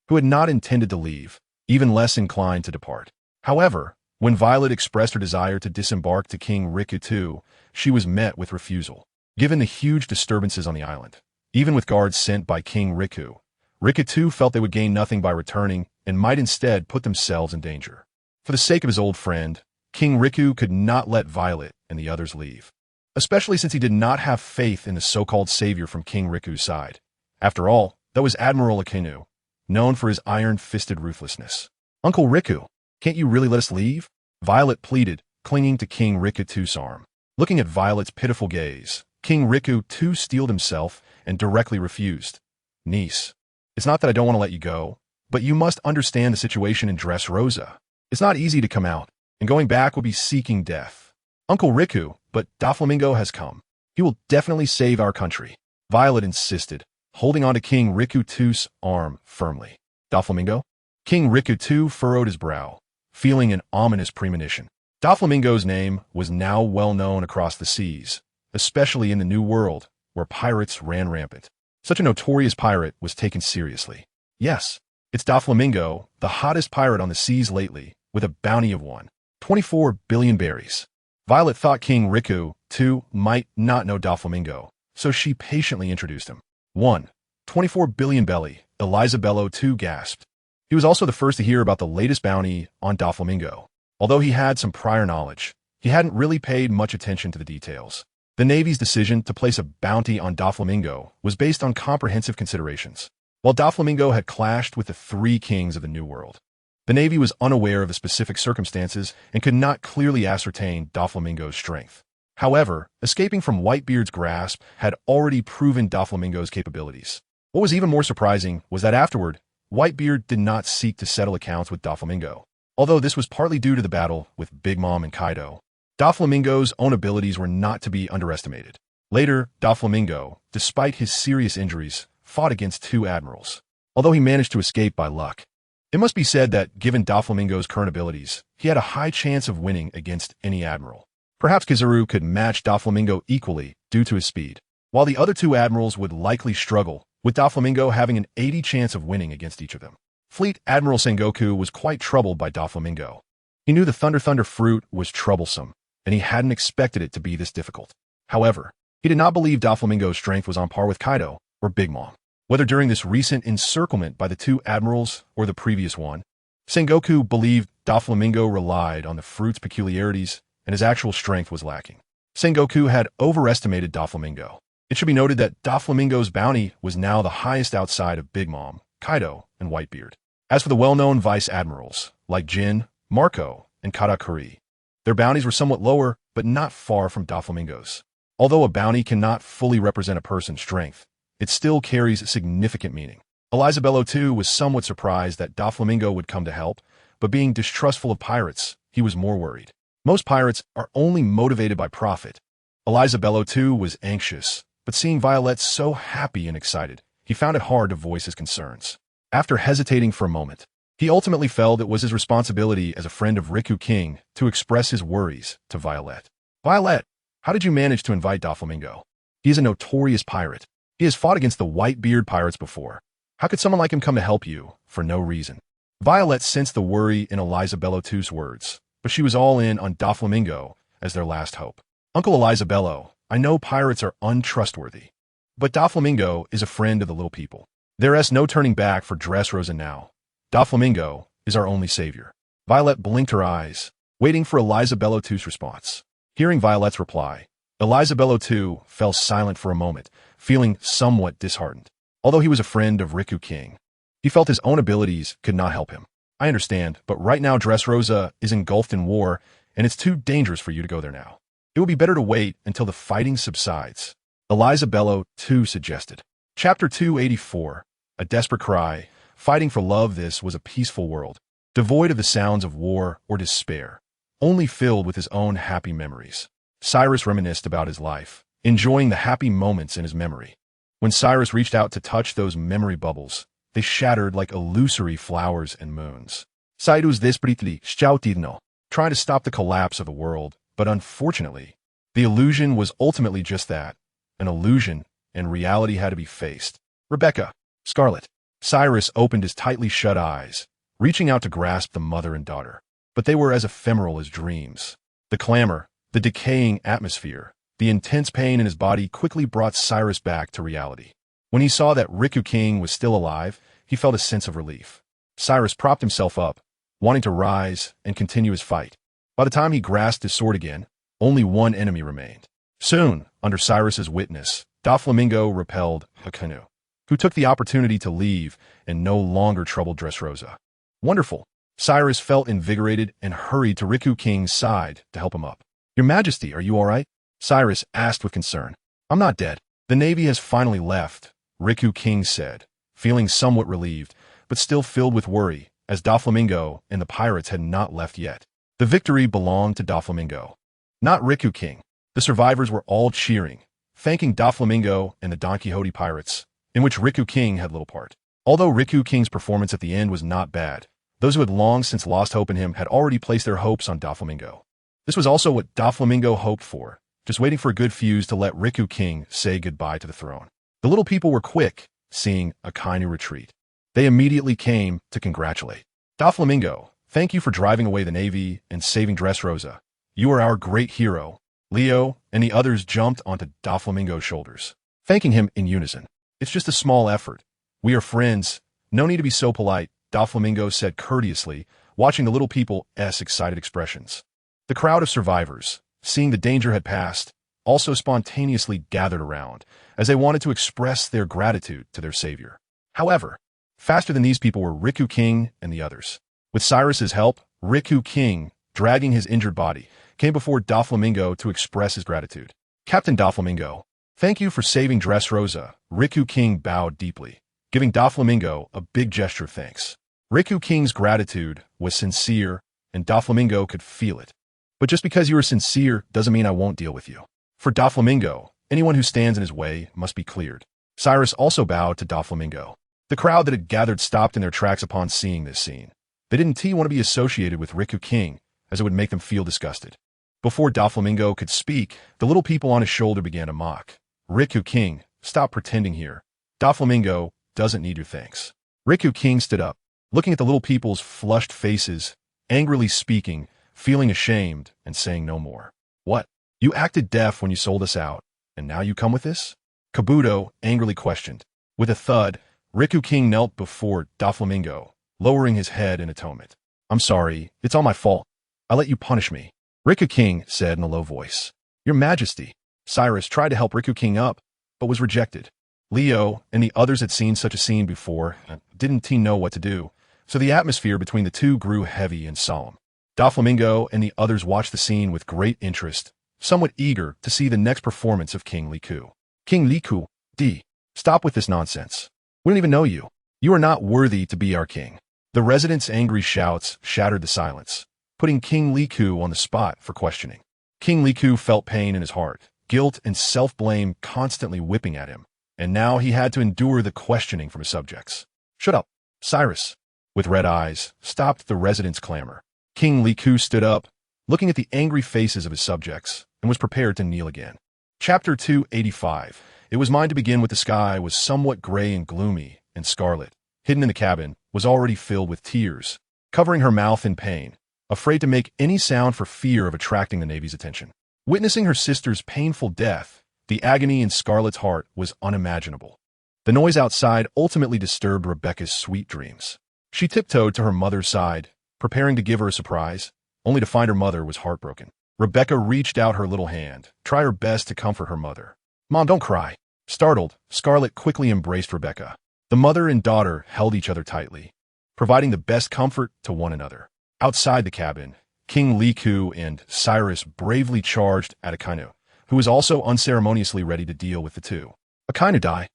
who had not intended to leave, even less inclined to depart. However, when Violet expressed her desire to disembark to King Riku, she was met with refusal. Given the huge disturbances on the island, even with guards sent by King Riku felt they would gain nothing by returning and might instead put themselves in danger. For the sake of his old friend, King Riku could not let Violet and the others leave, especially since he did not have faith in the so-called savior from King Riku's side. After all, that was Admiral Akainu, known for his iron-fisted ruthlessness. "Uncle Riku, can't you really let us leave?" Violet pleaded, clinging to King Riku's arm. Looking at Violet's pitiful gaze, King Riku too steeled himself and directly refused. "Niece, it's not that I don't want to let you go, but you must understand the situation in Dressrosa. It's not easy to come out, and going back would be seeking death. Uncle Riku, but Doflamingo has come. He will definitely save our country," Violet insisted, holding onto King Riku's arm firmly. "Doflamingo?" King Riku furrowed his brow, feeling an ominous premonition. Doflamingo's name was now well known across the seas, especially in the New World, where pirates ran rampant. Such a notorious pirate was taken seriously. Yes, it's Doflamingo, the hottest pirate on the seas lately, with a bounty of 24 billion berries. Violet thought King Riku, might not know Doflamingo, so she patiently introduced him. 24 billion belly, Elizabello gasped. He was also the first to hear about the latest bounty on Doflamingo. Although he had some prior knowledge, he hadn't really paid much attention to the details. The Navy's decision to place a bounty on Doflamingo was based on comprehensive considerations. While Doflamingo had clashed with the 3 kings of the New World, the Navy was unaware of the specific circumstances and could not clearly ascertain Doflamingo's strength. However, escaping from Whitebeard's grasp had already proven Doflamingo's capabilities. What was even more surprising was that afterward, Whitebeard did not seek to settle accounts with Doflamingo. Although this was partly due to the battle with Big Mom and Kaido, Doflamingo's own abilities were not to be underestimated. Later, Doflamingo, despite his serious injuries, fought against 2 admirals, although he managed to escape by luck. It must be said that, given Doflamingo's current abilities, he had a high chance of winning against any admiral. Perhaps Kizaru could match Doflamingo equally due to his speed, while the other 2 admirals would likely struggle, with Doflamingo having an 80 chance of winning against each of them. Fleet Admiral Sengoku was quite troubled by Doflamingo. He knew the Thunder fruit was troublesome, and he hadn't expected it to be this difficult. However, he did not believe Doflamingo's strength was on par with Kaido or Big Mom. Whether during this recent encirclement by the two admirals or the previous one, Sengoku believed Doflamingo relied on the fruit's peculiarities and his actual strength was lacking. Sengoku had overestimated Doflamingo. It should be noted that Doflamingo's bounty was now the highest outside of Big Mom, Kaido, and Whitebeard. As for the well-known vice admirals, like Jin, Marco, and Katakuri, their bounties were somewhat lower, but not far from Doflamingo's. Although a bounty cannot fully represent a person's strength, it still carries significant meaning. Elizabello, too, was somewhat surprised that Doflamingo would come to help, but being distrustful of pirates, he was more worried. Most pirates are only motivated by profit. Elizabello, too, was anxious, but seeing Violet so happy and excited, he found it hard to voice his concerns. After hesitating for a moment, he ultimately felt it was his responsibility as a friend of Riku King to express his worries to Violet. Violet, how did you manage to invite Doflamingo? He is a notorious pirate. He has fought against the Whitebeard pirates before. How could someone like him come to help you for no reason? Violet sensed the worry in Elizabello II's words, but she was all in on Doflamingo as their last hope. Uncle Elizabello, I know pirates are untrustworthy, but Doflamingo is a friend of the little people. There is no turning back for Dressrosa now. Doflamingo is our only savior. Violet blinked her eyes, waiting for Elizabello II's response. Hearing Violet's reply, Elizabello II fell silent for a moment, feeling somewhat disheartened. Although he was a friend of Riku King, he felt his own abilities could not help him. I understand, but right now Dressrosa is engulfed in war, and it's too dangerous for you to go there now. It will be better to wait until the fighting subsides, Elizabello II suggested. Chapter 284, A Desperate Cry. Fighting for love. This was a peaceful world, devoid of the sounds of war or despair, only filled with his own happy memories. Cyrus reminisced about his life, enjoying the happy moments in his memory. When Cyrus reached out to touch those memory bubbles, they shattered like illusory flowers and moons. Cyrus deprived, trying to stop the collapse of the world, but unfortunately, the illusion was ultimately just that, an illusion, and reality had to be faced. Rebecca, Scarlet. Cyrus opened his tightly shut eyes, reaching out to grasp the mother and daughter, but they were as ephemeral as dreams. The clamor, the decaying atmosphere, the intense pain in his body quickly brought Cyrus back to reality. When he saw that Riku King was still alive, he felt a sense of relief. Cyrus propped himself up, wanting to rise and continue his fight. By the time he grasped his sword again, only one enemy remained. Soon, under Cyrus's witness, Doflamingo repelled Hakunu, who took the opportunity to leave and no longer troubled Dressrosa. Wonderful. Cyrus felt invigorated and hurried to Riku King's side to help him up. Your Majesty, are you all right? Cyrus asked with concern. I'm not dead. The Navy has finally left, Riku King said, feeling somewhat relieved, but still filled with worry, as Doflamingo and the pirates had not left yet. The victory belonged to Doflamingo, not Riku King. The survivors were all cheering, thanking Doflamingo and the Donquixote pirates, in which Riku King had little part. Although Riku King's performance at the end was not bad, those who had long since lost hope in him had already placed their hopes on Doflamingo. This was also what Doflamingo hoped for, just waiting for a good fuse to let Riku King say goodbye to the throne. The little people were quick, seeing Akainu retreat. They immediately came to congratulate. Doflamingo, thank you for driving away the Navy and saving Dressrosa. You are our great hero. Leo and the others jumped onto Doflamingo's shoulders, thanking him in unison. It's just a small effort. We are friends. No need to be so polite, Doflamingo said courteously, watching the little people's excited expressions. The crowd of survivors, seeing the danger had passed, also spontaneously gathered around, as they wanted to express their gratitude to their savior. However, faster than these people were Riku King and the others. With Cyrus's help, Riku King, dragging his injured body, came before Doflamingo to express his gratitude. Captain Doflamingo, thank you for saving Dressrosa. Riku King bowed deeply, giving Doflamingo a big gesture of thanks. Riku King's gratitude was sincere, and Doflamingo could feel it. But just because you are sincere doesn't mean I won't deal with you. For Doflamingo, anyone who stands in his way must be cleared. Cyrus also bowed to Doflamingo. The crowd that had gathered stopped in their tracks upon seeing this scene. They didn't want to be associated with Riku King, as it would make them feel disgusted. Before Doflamingo could speak, the little people on his shoulder began to mock. Riku King, stop pretending here. Doflamingo doesn't need your thanks. Riku King stood up, looking at the little people's flushed faces, angrily speaking, feeling ashamed, and saying no more. What? You acted deaf when you sold us out, and now you come with this? Kabuto angrily questioned. With a thud, Riku King knelt before Doflamingo, lowering his head in atonement. I'm sorry, it's all my fault. I let you punish me. Riku King said in a low voice. Your Majesty. Cyrus tried to help Riku King up, but was rejected. Leo and the others had seen such a scene before and didn't know what to do, so the atmosphere between the two grew heavy and solemn. Doflamingo and the others watched the scene with great interest, somewhat eager to see the next performance of King Liku. King Liku, stop with this nonsense. We don't even know you. You are not worthy to be our king. The residents' angry shouts shattered the silence, putting King Liku on the spot for questioning. King Liku felt pain in his heart, guilt and self-blame constantly whipping at him, and now he had to endure the questioning from his subjects. Shut up, Cyrus, with red eyes, stopped the residents' clamor. King Liku stood up, looking at the angry faces of his subjects, and was prepared to kneel again. Chapter 285. It was mine to begin with. The sky was somewhat gray and gloomy, and Scarlet, hidden in the cabin, was already filled with tears, covering her mouth in pain, afraid to make any sound for fear of attracting the Navy's attention. Witnessing her sister's painful death, the agony in Scarlet's heart was unimaginable. The noise outside ultimately disturbed Rebecca's sweet dreams. She tiptoed to her mother's side, preparing to give her a surprise, only to find her mother was heartbroken. Rebecca reached out her little hand, trying her best to comfort her mother. Mom, don't cry. Startled, Scarlet quickly embraced Rebecca. The mother and daughter held each other tightly, providing the best comfort to one another. Outside the cabin, King Liku and Cyrus bravely charged at Akainu, who was also unceremoniously ready to deal with the two. Akainu die.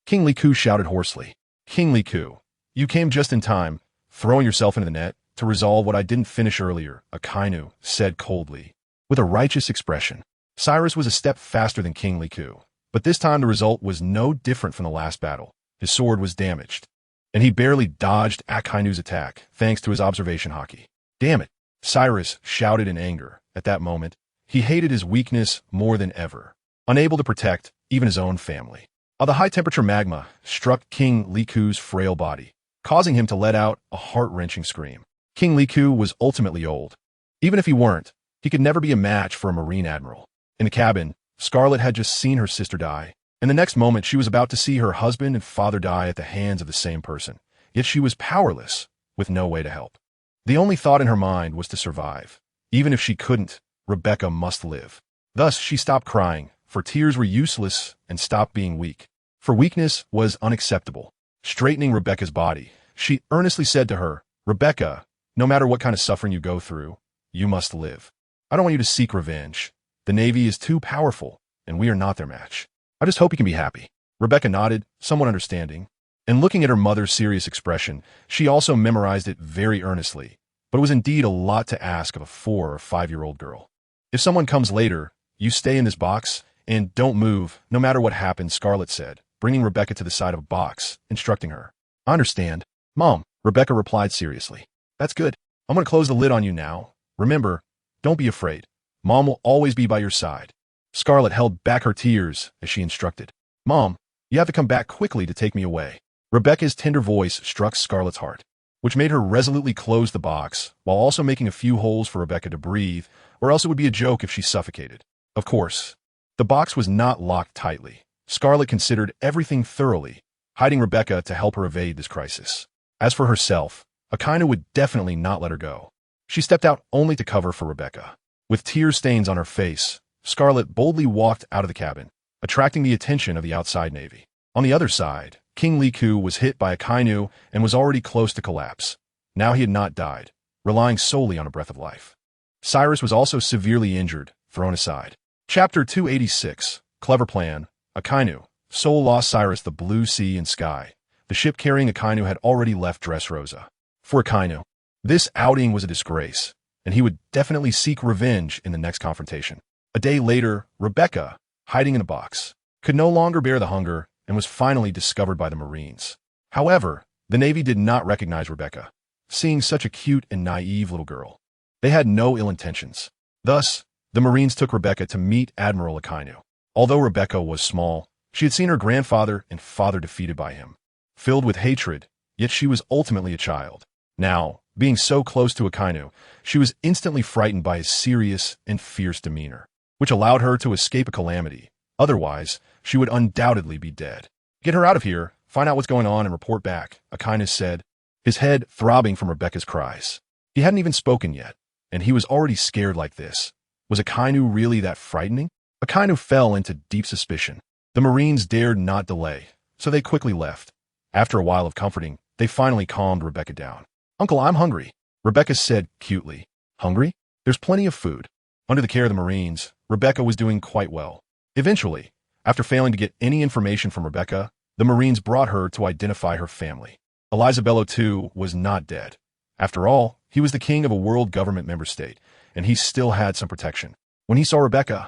King Liku shouted hoarsely. King Liku, you came just in time, throwing yourself into the net to resolve what I didn't finish earlier, Akainu said coldly, with a righteous expression. Cyrus was a step faster than King Liku, but this time the result was no different from the last battle. His sword was damaged, and he barely dodged Akainu's attack, thanks to his observation haki. Damn it, Cyrus shouted in anger. At that moment, he hated his weakness more than ever, unable to protect even his own family. The high-temperature magma struck King Liku's frail body, causing him to let out a heart-wrenching scream. King Liku was ultimately old. Even if he weren't, he could never be a match for a Marine admiral. In the cabin, Scarlet had just seen her sister die, and the next moment she was about to see her husband and father die at the hands of the same person. Yet she was powerless, with no way to help. The only thought in her mind was to survive. Even if she couldn't, Rebecca must live. Thus, she stopped crying, for tears were useless, and stopped being weak. For weakness was unacceptable. Straightening Rebecca's body, she earnestly said to her, Rebecca, no matter what kind of suffering you go through, you must live. I don't want you to seek revenge. The Navy is too powerful, and we are not their match. I just hope you can be happy. Rebecca nodded, somewhat understanding, and looking at her mother's serious expression, she also memorized it very earnestly, but it was indeed a lot to ask of a 4 or 5-year-old girl. If someone comes later, you stay in this box, and don't move, no matter what happens, Scarlet said, bringing Rebecca to the side of a box, instructing her. I understand. Mom, Rebecca replied seriously. That's good. I'm going to close the lid on you now. Remember, don't be afraid. Mom will always be by your side. Scarlet held back her tears as she instructed. Mom, you have to come back quickly to take me away. Rebecca's tender voice struck Scarlet's heart, which made her resolutely close the box, while also making a few holes for Rebecca to breathe, or else it would be a joke if she suffocated. Of course, the box was not locked tightly. Scarlet considered everything thoroughly, hiding Rebecca to help her evade this crisis. As for herself, Akainu would definitely not let her go. She stepped out only to cover for Rebecca. With tear stains on her face, Scarlet boldly walked out of the cabin, attracting the attention of the outside Navy. On the other side, King Liku was hit by Akainu and was already close to collapse. Now he had not died, relying solely on a breath of life. Cyrus was also severely injured, thrown aside. Chapter 286. Clever plan. Akainu. Soul lost Cyrus the blue sea and sky. The ship carrying Akainu had already left Dressrosa. For Akainu, this outing was a disgrace, and he would definitely seek revenge in the next confrontation. A day later, Rebecca, hiding in a box, could no longer bear the hunger and was finally discovered by the Marines. However, the Navy did not recognize Rebecca, seeing such a cute and naive little girl. They had no ill intentions. Thus, the Marines took Rebecca to meet Admiral Akainu. Although Rebecca was small, She had seen her grandfather and father defeated by him. Filled with hatred, yet she was ultimately a child. Now, being so close to Akainu, she was instantly frightened by his serious and fierce demeanor, which allowed her to escape a calamity. Otherwise, she would undoubtedly be dead. Get her out of here, find out what's going on, and report back, Akainu said, his head throbbing from Rebecca's cries. He hadn't even spoken yet, and he was already scared like this. Was Akainu really that frightening? Akainu fell into deep suspicion. The Marines dared not delay, so they quickly left. After a while of comforting, they finally calmed Rebecca down. Uncle, I'm hungry, Rebecca said cutely. Hungry? There's plenty of food. Under the care of the Marines, Rebecca was doing quite well. Eventually, after failing to get any information from Rebecca, the Marines brought her to identify her family. Elizabello II was not dead. After all, he was the king of a world government member state, and he still had some protection. When he saw Rebecca,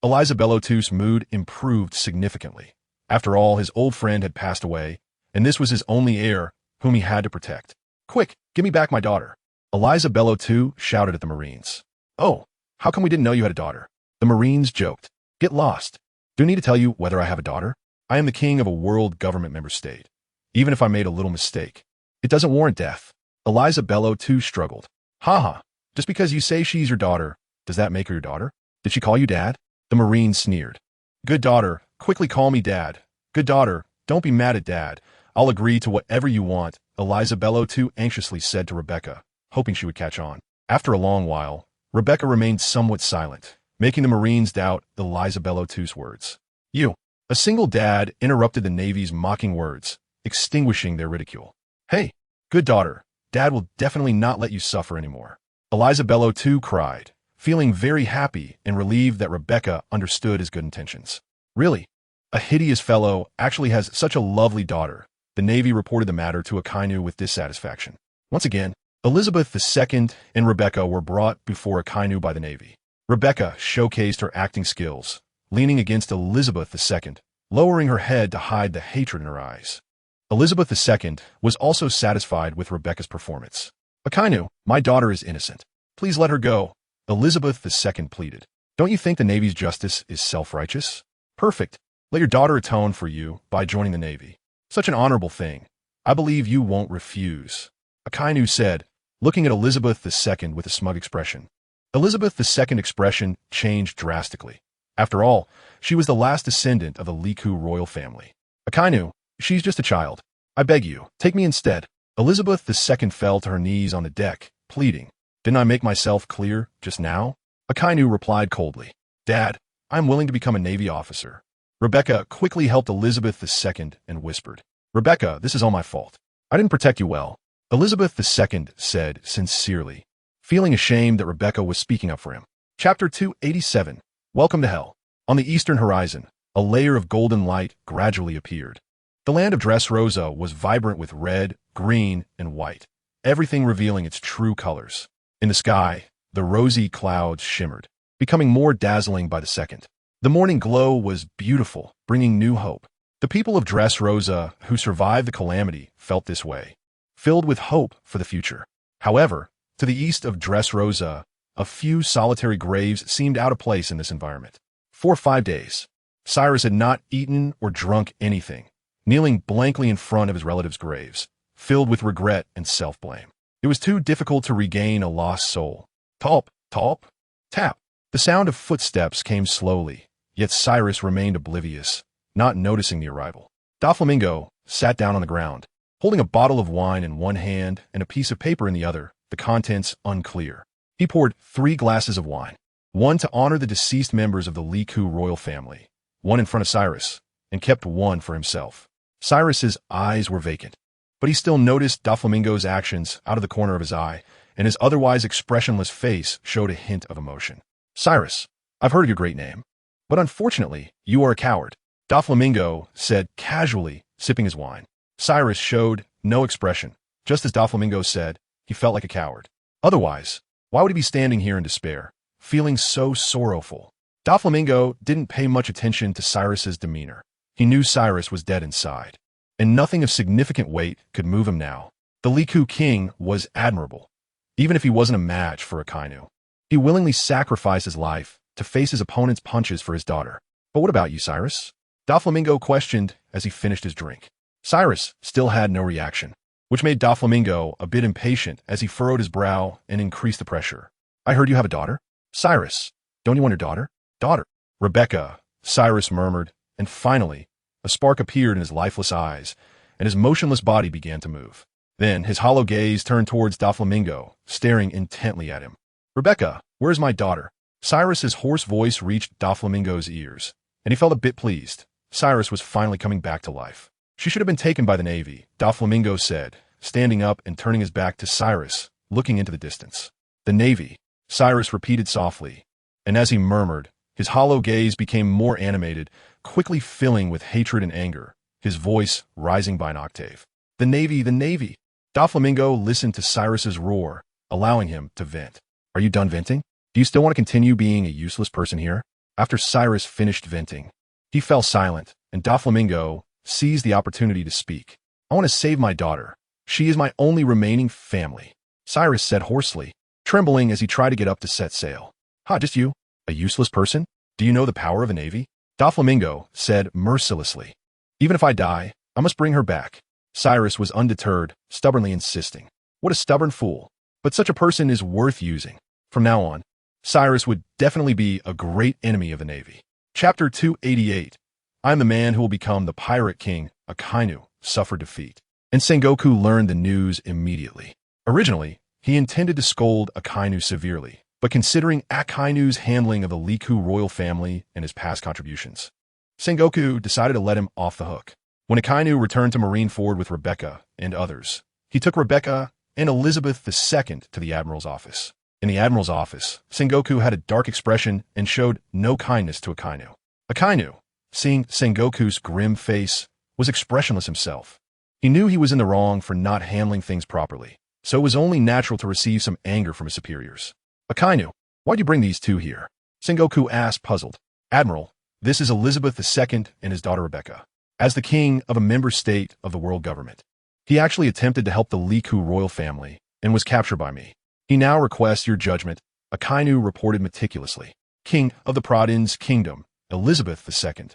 Elizabello II's mood improved significantly. After all, his old friend had passed away, and this was his only heir, whom he had to protect. Quick, give me back my daughter. Elizabello II shouted at the Marines. Oh, how come we didn't know you had a daughter? The Marines joked. Get lost. Do I need to tell you whether I have a daughter? I am the king of a world government member state. Even if I made a little mistake, it doesn't warrant death. Elizabello II struggled. Ha, just because you say she's your daughter, does that make her your daughter? Did she call you dad? The Marine sneered. Good daughter, quickly call me dad. Good daughter, don't be mad at dad. I'll agree to whatever you want, Elizabello II anxiously said to Rebecca, hoping she would catch on. After a long while, Rebecca remained somewhat silent, making the Marines doubt Elizabello II's words. You, a single dad, interrupted the Navy's mocking words, extinguishing their ridicule. Hey, good daughter, dad will definitely not let you suffer anymore. Elizabello II cried, feeling very happy and relieved that Rebecca understood his good intentions. Really, a hideous fellow actually has such a lovely daughter. The Navy reported the matter to Akainu with dissatisfaction. Once again, Elizabeth II and Rebecca were brought before Akainu by the Navy. Rebecca showcased her acting skills, leaning against Elizabeth II, lowering her head to hide the hatred in her eyes. Elizabeth II was also satisfied with Rebecca's performance. Akainu, my daughter is innocent. Please let her go, Elizabeth II pleaded. Don't you think the Navy's justice is self-righteous? Perfect. Let your daughter atone for you by joining the Navy. Such an honorable thing. I believe you won't refuse, Akainu said, looking at Elizabeth II with a smug expression. Elizabeth II's expression changed drastically. After all, she was the last descendant of the Liku royal family. Akainu, she's just a child. I beg you, take me instead. Elizabeth II fell to her knees on the deck, pleading. Didn't I make myself clear just now? Akainu replied coldly. Dad, I'm willing to become a Navy officer. Rebecca quickly helped Elizabeth II and whispered, Rebecca, this is all my fault. I didn't protect you well, Elizabeth II said sincerely, feeling ashamed that Rebecca was speaking up for him. Chapter 287. Welcome to Hell. On the eastern horizon, a layer of golden light gradually appeared. The land of Dressrosa was vibrant with red, green, and white, everything revealing its true colors. In the sky, the rosy clouds shimmered, becoming more dazzling by the second. The morning glow was beautiful, bringing new hope. The people of Dressrosa who survived the calamity felt this way, filled with hope for the future. However, to the east of Dressrosa, a few solitary graves seemed out of place in this environment. For 5 days, Cyrus had not eaten or drunk anything, kneeling blankly in front of his relatives' graves, filled with regret and self-blame. It was too difficult to regain a lost soul. Talp, talp, tap. The sound of footsteps came slowly, yet Cyrus remained oblivious, not noticing the arrival. Doflamingo sat down on the ground, holding a bottle of wine in one hand and a piece of paper in the other, the contents unclear. He poured 3 glasses of wine, one to honor the deceased members of the Liku royal family, one in front of Cyrus, and kept one for himself. Cyrus's eyes were vacant, but he still noticed Doflamingo's actions out of the corner of his eye, and his otherwise expressionless face showed a hint of emotion. Cyrus, I've heard your great name, but unfortunately, you are a coward, Doflamingo said casually, sipping his wine. Cyrus showed no expression. Just as Doflamingo said, he felt like a coward. Otherwise, why would he be standing here in despair, feeling so sorrowful? Doflamingo didn't pay much attention to Cyrus's demeanor. He knew Cyrus was dead inside, and nothing of significant weight could move him now. The Liku king was admirable, even if he wasn't a match for Akainu. He willingly sacrificed his life to face his opponent's punches for his daughter. But what about you, Cyrus? Doflamingo questioned as he finished his drink. Cyrus still had no reaction, which made Doflamingo a bit impatient as he furrowed his brow and increased the pressure. I heard you have a daughter? Cyrus, don't you want your daughter? Daughter. Rebecca, Cyrus murmured, and finally, a spark appeared in his lifeless eyes, and his motionless body began to move. Then his hollow gaze turned towards Doflamingo, staring intently at him. Rebecca, where's my daughter? Cyrus's hoarse voice reached Doflamingo's ears, and he felt a bit pleased. Cyrus was finally coming back to life. She should have been taken by the Navy, Doflamingo said, standing up and turning his back to Cyrus, looking into the distance. The Navy, Cyrus repeated softly, and as he murmured, his hollow gaze became more animated, quickly filling with hatred and anger, his voice rising by an octave. The Navy, the Navy! Doflamingo listened to Cyrus's roar, allowing him to vent. Are you done venting? Do you still want to continue being a useless person here? After Cyrus finished venting, he fell silent, and Doflamingo seized the opportunity to speak. I want to save my daughter. She is my only remaining family, Cyrus said hoarsely, trembling as he tried to get up to set sail. Ha, just you? A useless person? Do you know the power of a navy? Doflamingo said mercilessly. Even if I die, I must bring her back. Cyrus was undeterred, stubbornly insisting. What a stubborn fool. But such a person is worth using. From now on, Cyrus would definitely be a great enemy of the Navy. Chapter 288. I am the man who will become the pirate king. Akainu suffered defeat, and Sengoku learned the news immediately. Originally, he intended to scold Akainu severely, but considering Akainu's handling of the Liku royal family and his past contributions, Sengoku decided to let him off the hook. When Akainu returned to Marineford with Rebecca and others, he took Rebecca and Elizabeth II to the Admiral's office. In the Admiral's office, Sengoku had a dark expression and showed no kindness to Akainu. Akainu, seeing Sengoku's grim face, was expressionless himself. He knew he was in the wrong for not handling things properly, so it was only natural to receive some anger from his superiors. Akainu, why'd you bring these two here? Sengoku asked, puzzled. Admiral, this is Elizabeth II and his daughter Rebecca. As the king of a member state of the world government, he actually attempted to help the Liku royal family and was captured by me. He now requests your judgment, Akainu reported meticulously. King of the Pradin's kingdom, Elizabeth II.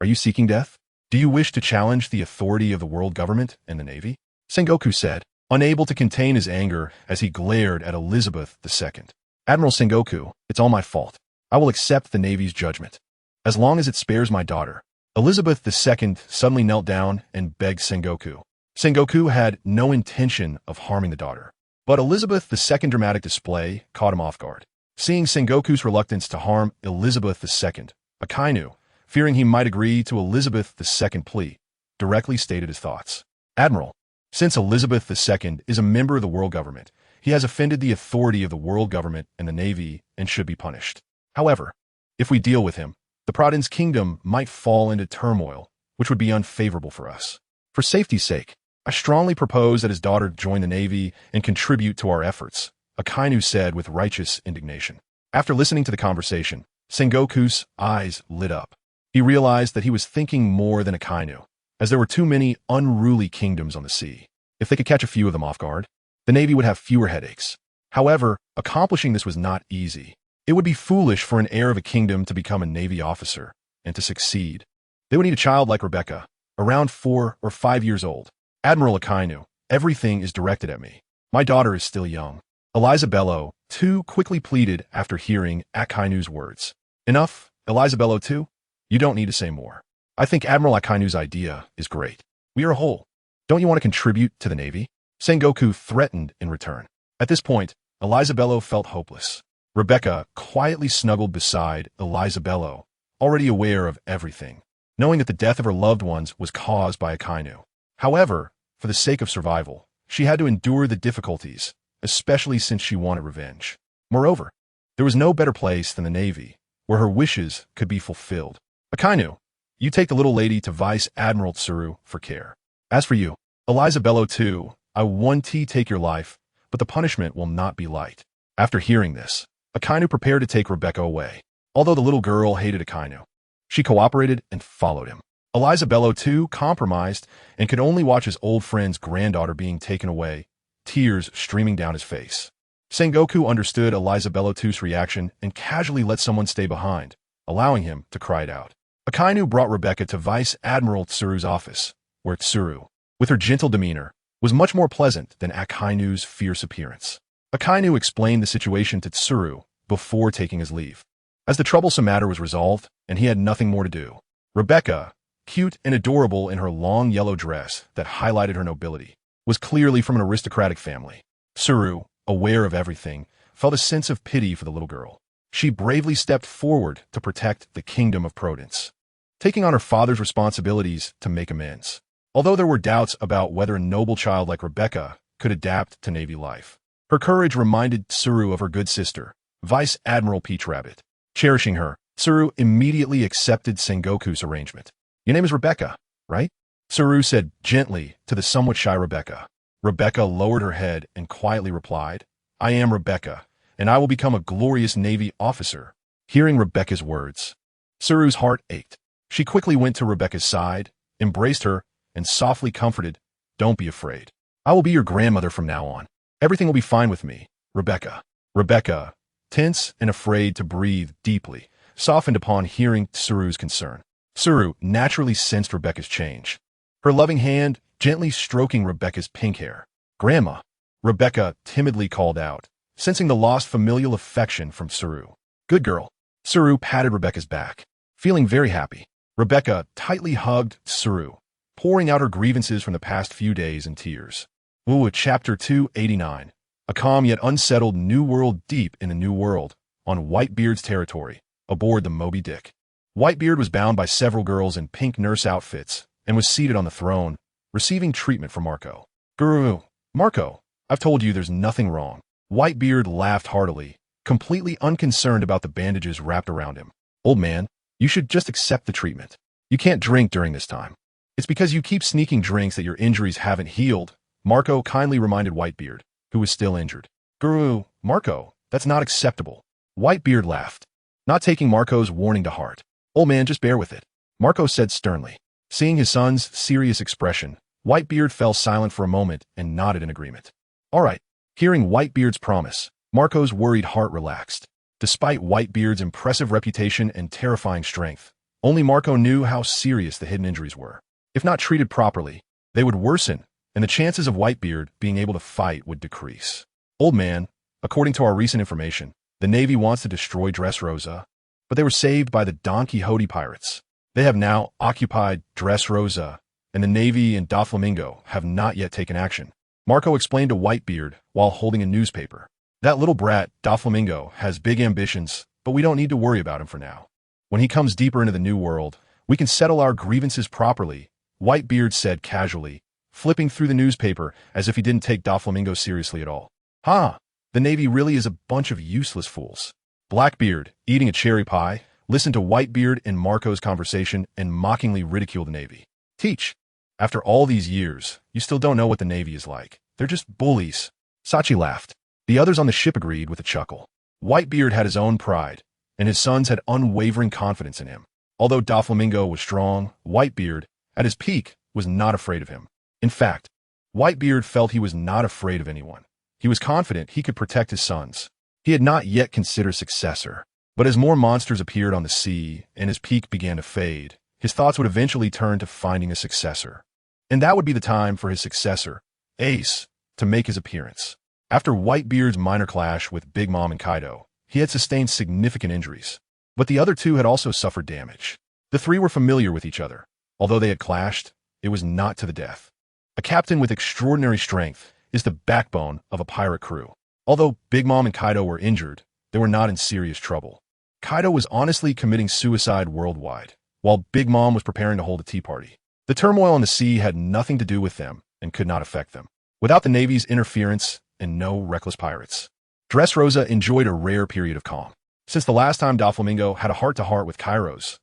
Are you seeking death? Do you wish to challenge the authority of the world government and the Navy? Sengoku said, unable to contain his anger as he glared at Elizabeth II. Admiral Sengoku, it's all my fault. I will accept the Navy's judgment, as long as it spares my daughter. Elizabeth II suddenly knelt down and begged Sengoku. Sengoku had no intention of harming the daughter, but Elizabeth's dramatic display caught him off guard. Seeing Sengoku's reluctance to harm Elizabeth II, Akainu, fearing he might agree to Elizabeth's plea, directly stated his thoughts. Admiral, since Elizabeth II is a member of the world government, he has offended the authority of the world government and the Navy and should be punished. However, if we deal with him, the Pradin's kingdom might fall into turmoil, which would be unfavorable for us. For safety's sake, I strongly propose that his daughter join the Navy and contribute to our efforts, Akainu said with righteous indignation. After listening to the conversation, Sengoku's eyes lit up. He realized that he was thinking more than Akainu, as there were too many unruly kingdoms on the sea. If they could catch a few of them off guard, the Navy would have fewer headaches. However, accomplishing this was not easy. It would be foolish for an heir of a kingdom to become a Navy officer, and to succeed, they would need a child like Rebecca, around 4 or 5 years old. Admiral Akainu, everything is directed at me. My daughter is still young. Elizabello, too, quickly pleaded after hearing Akainu's words. Enough, Elizabello, too? You don't need to say more. I think Admiral Akainu's idea is great. We are a whole. Don't you want to contribute to the Navy? Sengoku threatened in return. At this point, Elizabello felt hopeless. Rebecca quietly snuggled beside Elizabello, already aware of everything, knowing that the death of her loved ones was caused by Akainu. However, for the sake of survival, she had to endure the difficulties, especially since she wanted revenge. Moreover, there was no better place than the Navy, where her wishes could be fulfilled. Akainu, you take the little lady to Vice Admiral Tsuru for care. As for you, Elizabello too, I want to take your life, but the punishment will not be light. After hearing this, Akainu prepared to take Rebecca away. Although the little girl hated Akainu, she cooperated and followed him. Elizabello too compromised and could only watch his old friend's granddaughter being taken away, tears streaming down his face. Sengoku understood Elizabello too's reaction and casually let someone stay behind, allowing him to cry it out. Akainu brought Rebecca to Vice Admiral Tsuru's office, where Tsuru, with her gentle demeanor, was much more pleasant than Akainu's fierce appearance. Akainu explained the situation to Tsuru before taking his leave. As the troublesome matter was resolved, and he had nothing more to do, Rebecca, cute and adorable in her long yellow dress that highlighted her nobility, was clearly from an aristocratic family. Tsuru, aware of everything, felt a sense of pity for the little girl. She bravely stepped forward to protect the kingdom of Prudence, taking on her father's responsibilities to make amends. Although there were doubts about whether a noble child like Rebecca could adapt to Navy life, her courage reminded Tsuru of her good sister, Vice Admiral Peach Rabbit. Cherishing her, Tsuru immediately accepted Sengoku's arrangement. "Your name is Rebecca, right?" Tsuru said gently to the somewhat shy Rebecca. Rebecca lowered her head and quietly replied, "I am Rebecca, and I will become a glorious Navy officer." Hearing Rebecca's words, Tsuru's heart ached. She quickly went to Rebecca's side, embraced her, and softly comforted, "Don't be afraid. I will be your grandmother from now on. Everything will be fine with me, Rebecca." Rebecca, tense and afraid to breathe deeply, softened upon hearing Tsuru's concern. Tsuru naturally sensed Rebecca's change, her loving hand gently stroking Rebecca's pink hair. "Grandma," Rebecca timidly called out, sensing the lost familial affection from Tsuru. "Good girl." Tsuru patted Rebecca's back, feeling very happy. Rebecca tightly hugged Tsuru, pouring out her grievances from the past few days in tears. Ooh, Chapter 289. A calm yet unsettled new world deep in a new world, on Whitebeard's territory, aboard the Moby Dick. Whitebeard was bound by several girls in pink nurse outfits and was seated on the throne, receiving treatment from Marco. "Guru, Marco, I've told you there's nothing wrong." Whitebeard laughed heartily, completely unconcerned about the bandages wrapped around him. "Old man, you should just accept the treatment. You can't drink during this time. It's because you keep sneaking drinks that your injuries haven't healed," Marco kindly reminded Whitebeard, who was still injured. "Guru, Marco, that's not acceptable." Whitebeard laughed, not taking Marco's warning to heart. "Old man, just bear with it," Marco said sternly. Seeing his son's serious expression, Whitebeard fell silent for a moment and nodded in agreement. "All right." Hearing Whitebeard's promise, Marco's worried heart relaxed. Despite Whitebeard's impressive reputation and terrifying strength, only Marco knew how serious the hidden injuries were. If not treated properly, they would worsen, and the chances of Whitebeard being able to fight would decrease. "Old man, according to our recent information, the Navy wants to destroy Dressrosa, but they were saved by the Donquixote pirates. They have now occupied Dressrosa, and the Navy and Doflamingo have not yet taken action," Marco explained to Whitebeard while holding a newspaper. "That little brat, Doflamingo, has big ambitions, but we don't need to worry about him for now. When he comes deeper into the new world, we can settle our grievances properly," Whitebeard said casually, flipping through the newspaper as if he didn't take Doflamingo seriously at all. "Ha! The Navy really is a bunch of useless fools." Blackbeard, eating a cherry pie, listened to Whitebeard and Marco's conversation and mockingly ridiculed the Navy. "Teach, after all these years, you still don't know what the Navy is like. They're just bullies." Sachi laughed. The others on the ship agreed with a chuckle. Whitebeard had his own pride, and his sons had unwavering confidence in him. Although Doflamingo was strong, Whitebeard, at his peak, was not afraid of him. In fact, Whitebeard felt he was not afraid of anyone. He was confident he could protect his sons. He had not yet considered successor, but as more monsters appeared on the sea and his peak began to fade, his thoughts would eventually turn to finding a successor. And that would be the time for his successor, Ace, to make his appearance. After Whitebeard's minor clash with Big Mom and Kaido, he had sustained significant injuries, but the other two had also suffered damage. The three were familiar with each other. Although they had clashed, it was not to the death. A captain with extraordinary strength is the backbone of a pirate crew. Although Big Mom and Kaido were injured, they were not in serious trouble. Kaido was honestly committing suicide worldwide, while Big Mom was preparing to hold a tea party. The turmoil on the sea had nothing to do with them and could not affect them. Without the Navy's interference and no reckless pirates, Dressrosa enjoyed a rare period of calm. Since the last time Doflamingo had a heart-to-heart with Kairos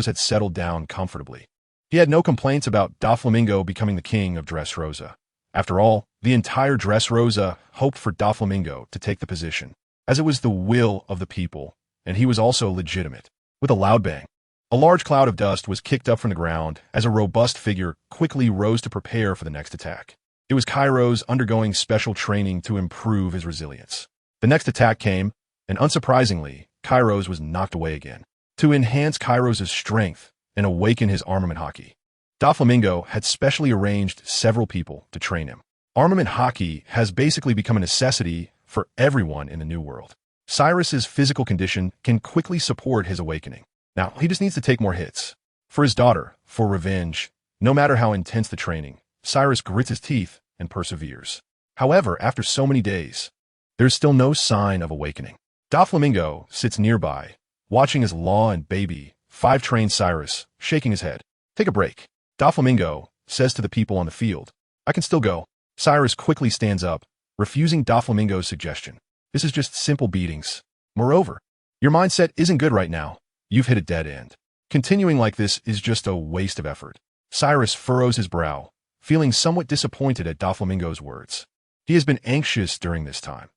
had settled down comfortably. He had no complaints about Doflamingo becoming the king of Dressrosa. After all, the entire Dressrosa hoped for Doflamingo to take the position, as it was the will of the people, and he was also legitimate. With a loud bang, a large cloud of dust was kicked up from the ground as a robust figure quickly rose to prepare for the next attack. It was Kairos undergoing special training to improve his resilience. The next attack came, and unsurprisingly, Kairos was knocked away again. to enhance Kairos' strength and awaken his armament hockey. Doflamingo had specially arranged several people to train him. Armament hockey has basically become a necessity for everyone in the new world. Cyrus's physical condition can quickly support his awakening. Now, he just needs to take more hits. For his daughter, for revenge, no matter how intense the training, Cyrus grits his teeth and perseveres. However, after so many days, there's still no sign of awakening. Doflamingo sits nearby, watching as Law and Baby 5 train Cyrus, shaking his head. Take a break. Doflamingo says to the people on the field, I can still go. Cyrus quickly stands up, refusing Doflamingo's suggestion. This is just simple beatings. Moreover, your mindset isn't good right now. You've hit a dead end. Continuing like this is just a waste of effort. Cyrus furrows his brow, feeling somewhat disappointed at Doflamingo's words. He has been anxious during this time.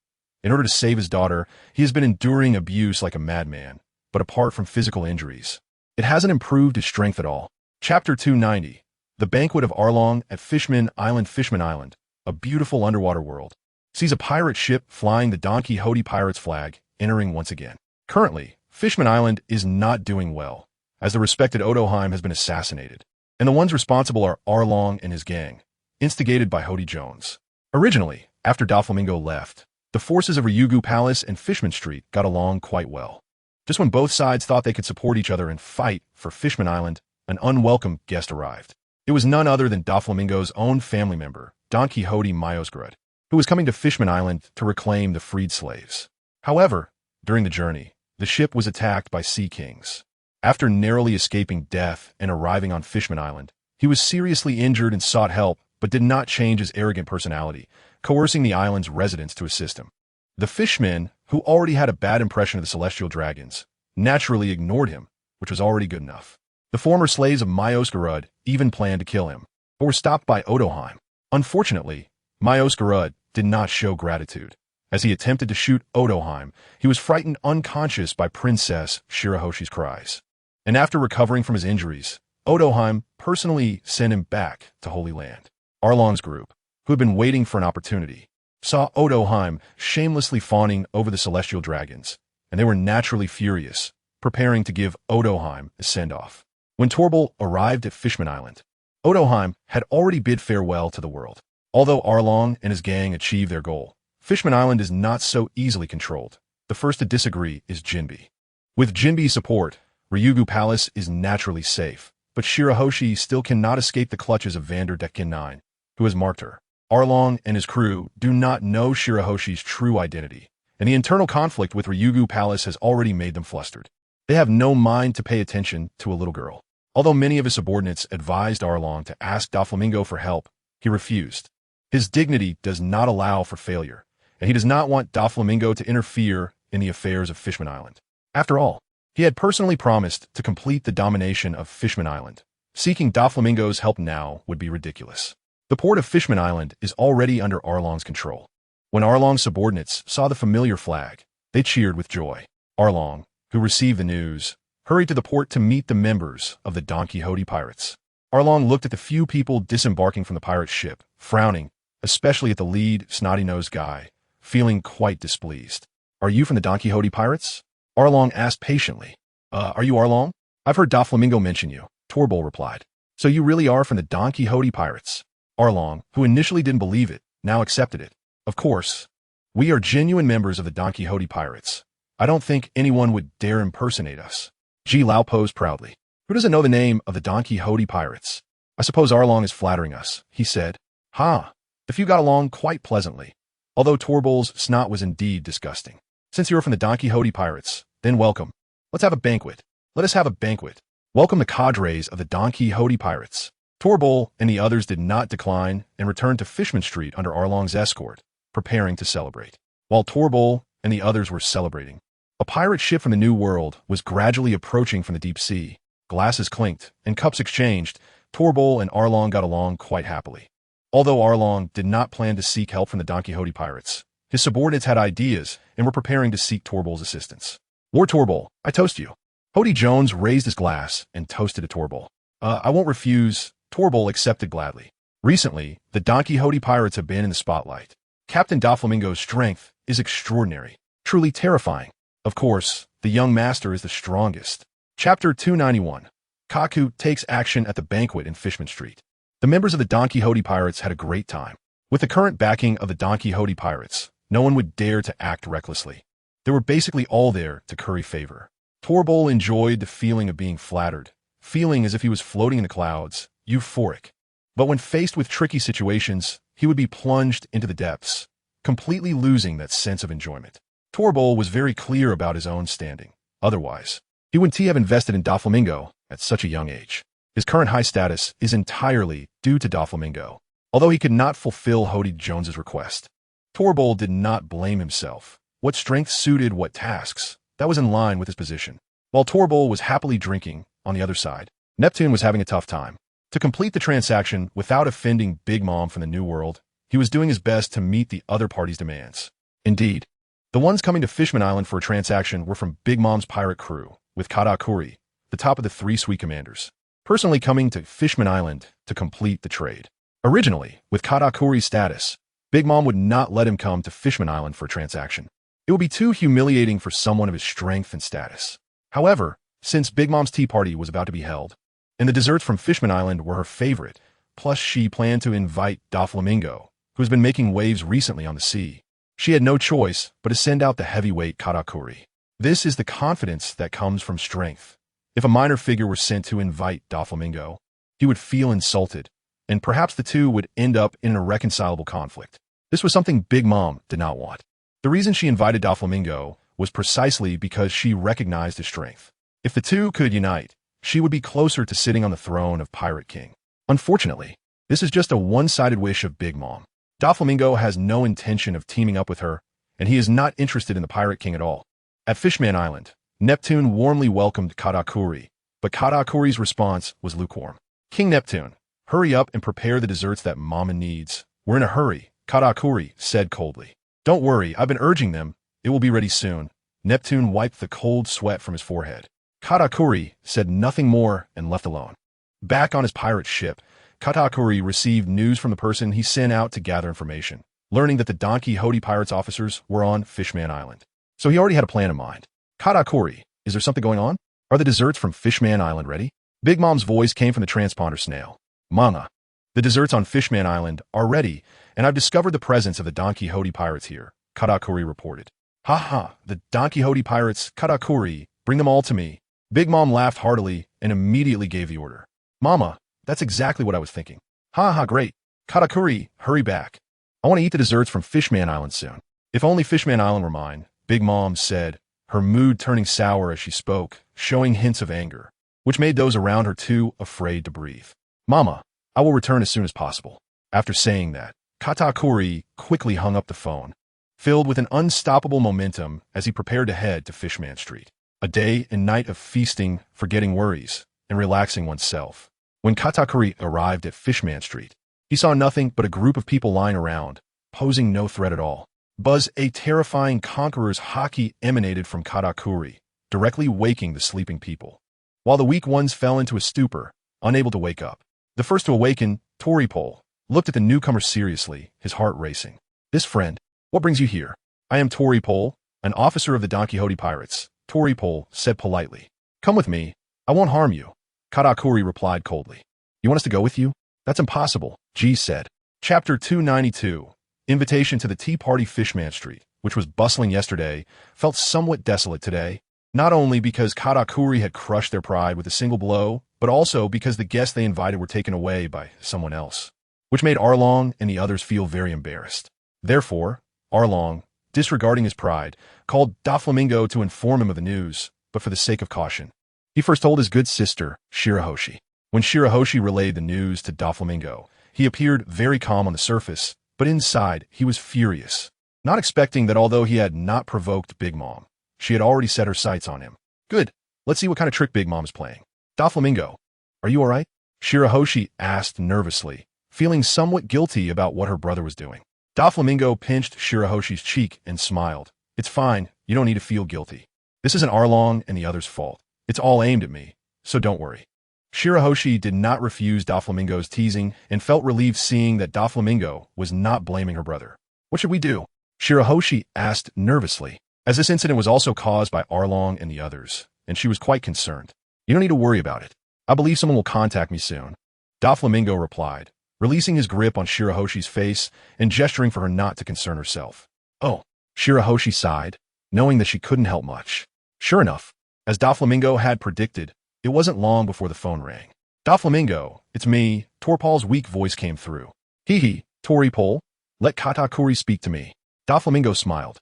In order to save his daughter, he has been enduring abuse like a madman, but apart from physical injuries, it hasn't improved his strength at all. Chapter 290, The Banquet of Arlong at Fishman Island, a beautiful underwater world, sees a pirate ship flying the Donquixote Pirates flag, entering once again. Currently, Fishman Island is not doing well, as the respected Odoheim has been assassinated, and the ones responsible are Arlong and his gang, instigated by Hody Jones. Originally, after Doflamingo left, the forces of Ryugu Palace and Fishman Street got along quite well. Just when both sides thought they could support each other and fight for Fishman Island, an unwelcome guest arrived. It was none other than Doflamingo's own family member, Donquixote Doflamingo, who was coming to Fishman Island to reclaim the freed slaves. However, during the journey, the ship was attacked by sea kings. After narrowly escaping death and arriving on Fishman Island, he was seriously injured and sought help, but did not change his arrogant personality, coercing the island's residents to assist him. The fishmen, who already had a bad impression of the celestial dragons, naturally ignored him, which was already good enough. The former slaves of Myosgarud even planned to kill him, but were stopped by Odoheim. Unfortunately, Myosgarud did not show gratitude. As he attempted to shoot Odoheim, he was frightened unconscious by Princess Shirahoshi's cries. And after recovering from his injuries, Odoheim personally sent him back to Holy Land. Arlong's group, who had been waiting for an opportunity, saw Odoheim shamelessly fawning over the celestial dragons, and they were naturally furious, preparing to give Odoheim a send-off. When Torbil arrived at Fishman Island, Odoheim had already bid farewell to the world. Although Arlong and his gang achieved their goal, Fishman Island is not so easily controlled. The first to disagree is Jinbe. With Jinbe's support, Ryugu Palace is naturally safe, but Shirahoshi still cannot escape the clutches of Vander Decken 9, who has marked her. Arlong and his crew do not know Shirahoshi's true identity, and the internal conflict with Ryugu Palace has already made them flustered. They have no mind to pay attention to a little girl. Although many of his subordinates advised Arlong to ask Doflamingo for help, he refused. His dignity does not allow for failure, and he does not want Doflamingo to interfere in the affairs of Fishman Island. After all, he had personally promised to complete the domination of Fishman Island. Seeking Doflamingo's help now would be ridiculous. The port of Fishman Island is already under Arlong's control. When Arlong's subordinates saw the familiar flag, they cheered with joy. Arlong, who received the news, hurried to the port to meet the members of the Donquixote Pirates. Arlong looked at the few people disembarking from the pirate ship, frowning, especially at the lead, snotty-nosed guy, feeling quite displeased. Are you from the Donquixote Pirates? Arlong asked patiently. Are you Arlong? I've heard Doflamingo mention you, Torbil replied. So you really are from the Donquixote Pirates? Arlong, who initially didn't believe it, now accepted it. Of course. We are genuine members of the Donquixote Pirates. I don't think anyone would dare impersonate us. Ji Lao posed proudly. Who doesn't know the name of the Donquixote Pirates? I suppose Arlong is flattering us, he said. Ha! The few got along quite pleasantly, although Torbil's snot was indeed disgusting. Since you're from the Donquixote Pirates, then welcome. Let's have a banquet. Let us have a banquet. Welcome the cadres of the Donquixote Pirates. Torbil and the others did not decline and returned to Fishman Street under Arlong's escort, preparing to celebrate. While Torbil and the others were celebrating, a pirate ship from the New World was gradually approaching from the deep sea. Glasses clinked and cups exchanged. Torbil and Arlong got along quite happily. Although Arlong did not plan to seek help from the Donquixote Pirates, his subordinates had ideas and were preparing to seek Torbil's assistance. Lord Torbil, I toast you. Hody Jones raised his glass and toasted to Torbil. I won't refuse. Torbil accepted gladly. Recently, the Donquixote Pirates have been in the spotlight. Captain Doflamingo's strength is extraordinary, truly terrifying. Of course, the young master is the strongest. Chapter 291. Kaku takes action at the banquet in Fishman Street. The members of the Donquixote Pirates had a great time. With the current backing of the Donquixote Pirates, no one would dare to act recklessly. They were basically all there to curry favor. Torbol enjoyed the feeling of being flattered, feeling as if he was floating in the clouds, euphoric. But when faced with tricky situations, he would be plunged into the depths, completely losing that sense of enjoyment. Torbol was very clear about his own standing. Otherwise, he wouldn't have invested in Doflamingo at such a young age. His current high status is entirely due to Doflamingo, although he could not fulfill Hody Jones's request. Torbol did not blame himself. What strength suited what tasks, that was in line with his position. While Torbol was happily drinking, on the other side, Neptune was having a tough time. To complete the transaction without offending Big Mom from the New World, he was doing his best to meet the other party's demands. Indeed, the ones coming to Fishman Island for a transaction were from Big Mom's pirate crew, with Katakuri, the top of the three sweet commanders, personally coming to Fishman Island to complete the trade. Originally, with Katakuri's status, Big Mom would not let him come to Fishman Island for a transaction. It would be too humiliating for someone of his strength and status. However, since Big Mom's tea party was about to be held, and the desserts from Fishman Island were her favorite, plus she planned to invite Doflamingo, who has been making waves recently on the sea, she had no choice but to send out the heavyweight Katakuri. This is the confidence that comes from strength. If a minor figure were sent to invite Doflamingo, he would feel insulted, and perhaps the two would end up in an irreconcilable conflict. This was something Big Mom did not want. The reason she invited Doflamingo was precisely because she recognized his strength. If the two could unite, she would be closer to sitting on the throne of Pirate King. Unfortunately, this is just a one-sided wish of Big Mom. Doflamingo has no intention of teaming up with her, and he is not interested in the Pirate King at all. At Fishman Island, Neptune warmly welcomed Katakuri, but Katakuri's response was lukewarm. King Neptune, hurry up and prepare the desserts that Mama needs. We're in a hurry, Katakuri said coldly. Don't worry, I've been urging them. It will be ready soon. Neptune wiped the cold sweat from his forehead. Katakuri said nothing more and left alone. Back on his pirate ship, Katakuri received news from the person he sent out to gather information, learning that the Donquixote Pirates officers were on Fishman Island. So he already had a plan in mind. Katakuri, is there something going on? Are the desserts from Fishman Island ready? Big Mom's voice came from the transponder snail. Manga, the desserts on Fishman Island are ready, and I've discovered the presence of the Donquixote Pirates here, Katakuri reported. Ha ha, the Donquixote Pirates, Katakuri, bring them all to me. Big Mom laughed heartily and immediately gave the order. Mama, that's exactly what I was thinking. Ha ha, great. Katakuri, hurry back. I want to eat the desserts from Fishman Island soon. If only Fishman Island were mine, Big Mom said, her mood turning sour as she spoke, showing hints of anger, which made those around her too afraid to breathe. Mama, I will return as soon as possible. After saying that, Katakuri quickly hung up the phone, filled with an unstoppable momentum as he prepared to head to Fishman Street. A day and night of feasting, forgetting worries, and relaxing oneself. When Katakuri arrived at Fishman Street, he saw nothing but a group of people lying around, posing no threat at all. Buzz, a terrifying conqueror's haki emanated from Katakuri, directly waking the sleeping people, while the weak ones fell into a stupor, unable to wake up. The first to awaken, Toripol, looked at the newcomer seriously, his heart racing. This friend, what brings you here? I am Toripol, an officer of the Donquixote Pirates, Toripol said politely. Come with me, I won't harm you. Katakuri replied coldly. You want us to go with you? That's impossible, G said. Chapter 292. Invitation to the tea party Fishman Street, which was bustling yesterday, felt somewhat desolate today, not only because Katakuri had crushed their pride with a single blow, but also because the guests they invited were taken away by someone else, which made Arlong and the others feel very embarrassed. Therefore, Arlong, disregarding his pride, called Doflamingo to inform him of the news, but for the sake of caution, he first told his good sister, Shirahoshi. When Shirahoshi relayed the news to Doflamingo, he appeared very calm on the surface, but inside he was furious, not expecting that although he had not provoked Big Mom, she had already set her sights on him. Good, let's see what kind of trick Big Mom is playing. Doflamingo, are you all right? Shirahoshi asked nervously, feeling somewhat guilty about what her brother was doing. Doflamingo pinched Shirahoshi's cheek and smiled. It's fine, you don't need to feel guilty. This isn't Arlong and the others' fault. It's all aimed at me, so don't worry. Shirahoshi did not refuse Doflamingo's teasing and felt relieved seeing that Doflamingo was not blaming her brother. What should we do? Shirahoshi asked nervously, as this incident was also caused by Arlong and the others, and she was quite concerned. You don't need to worry about it. I believe someone will contact me soon. Doflamingo replied, releasing his grip on Shirahoshi's face and gesturing for her not to concern herself. Oh, Shirahoshi sighed, knowing that she couldn't help much. Sure enough, as Doflamingo had predicted, it wasn't long before the phone rang. Doflamingo, it's me, Torpal's weak voice came through. Hee, Toripol, let Katakuri speak to me. Doflamingo smiled,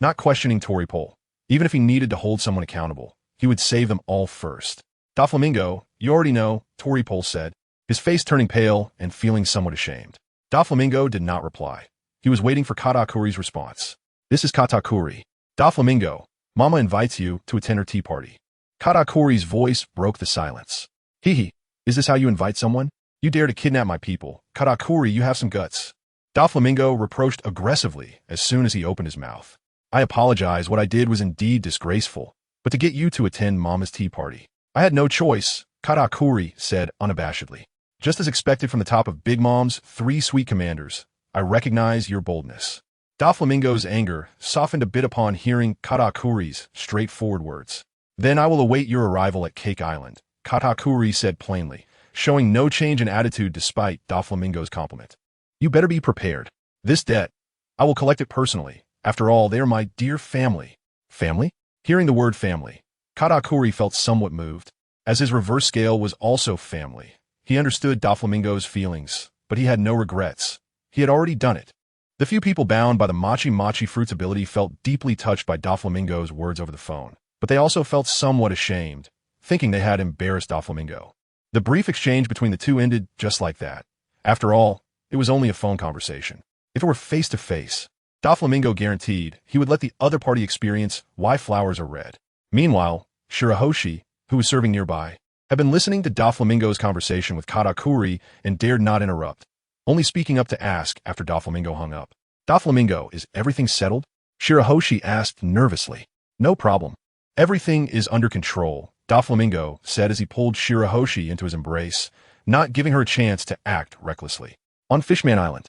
not questioning Toripol. Even if he needed to hold someone accountable, he would save them all first. Doflamingo, you already know, Toripol said, his face turning pale and feeling somewhat ashamed. Doflamingo did not reply. He was waiting for Katakuri's response. This is Katakuri. Doflamingo, Mama invites you to attend her tea party. Katakuri's voice broke the silence. Hee, is this how you invite someone? You dare to kidnap my people. Katakuri, you have some guts. Doflamingo reproached aggressively as soon as he opened his mouth. I apologize, what I did was indeed disgraceful, but to get you to attend Mama's tea party, I had no choice, Katakuri said unabashedly. Just as expected from the top of Big Mom's 3 sweet commanders, I recognize your boldness. Doflamingo's anger softened a bit upon hearing Katakuri's straightforward words. Then I will await your arrival at Cake Island, Katakuri said plainly, showing no change in attitude despite Doflamingo's compliment. You better be prepared. This debt, I will collect it personally. After all, they are my dear family. Family? Hearing the word family, Katakuri felt somewhat moved. As his reverse scale was also family, he understood Doflamingo's feelings, but he had no regrets. He had already done it. The few people bound by the Machi fruit's ability felt deeply touched by Doflamingo's words over the phone, but they also felt somewhat ashamed, thinking they had embarrassed Doflamingo. The brief exchange between the two ended just like that. After all, it was only a phone conversation. If it were face-to-face, Doflamingo guaranteed he would let the other party experience why flowers are red. Meanwhile, Shirahoshi, who was serving nearby, had been listening to Doflamingo's conversation with Katakuri and dared not interrupt, only speaking up to ask after Doflamingo hung up. Doflamingo, is everything settled? Shirahoshi asked nervously. No problem. Everything is under control, Doflamingo said as he pulled Shirahoshi into his embrace, not giving her a chance to act recklessly. On Fishman Island,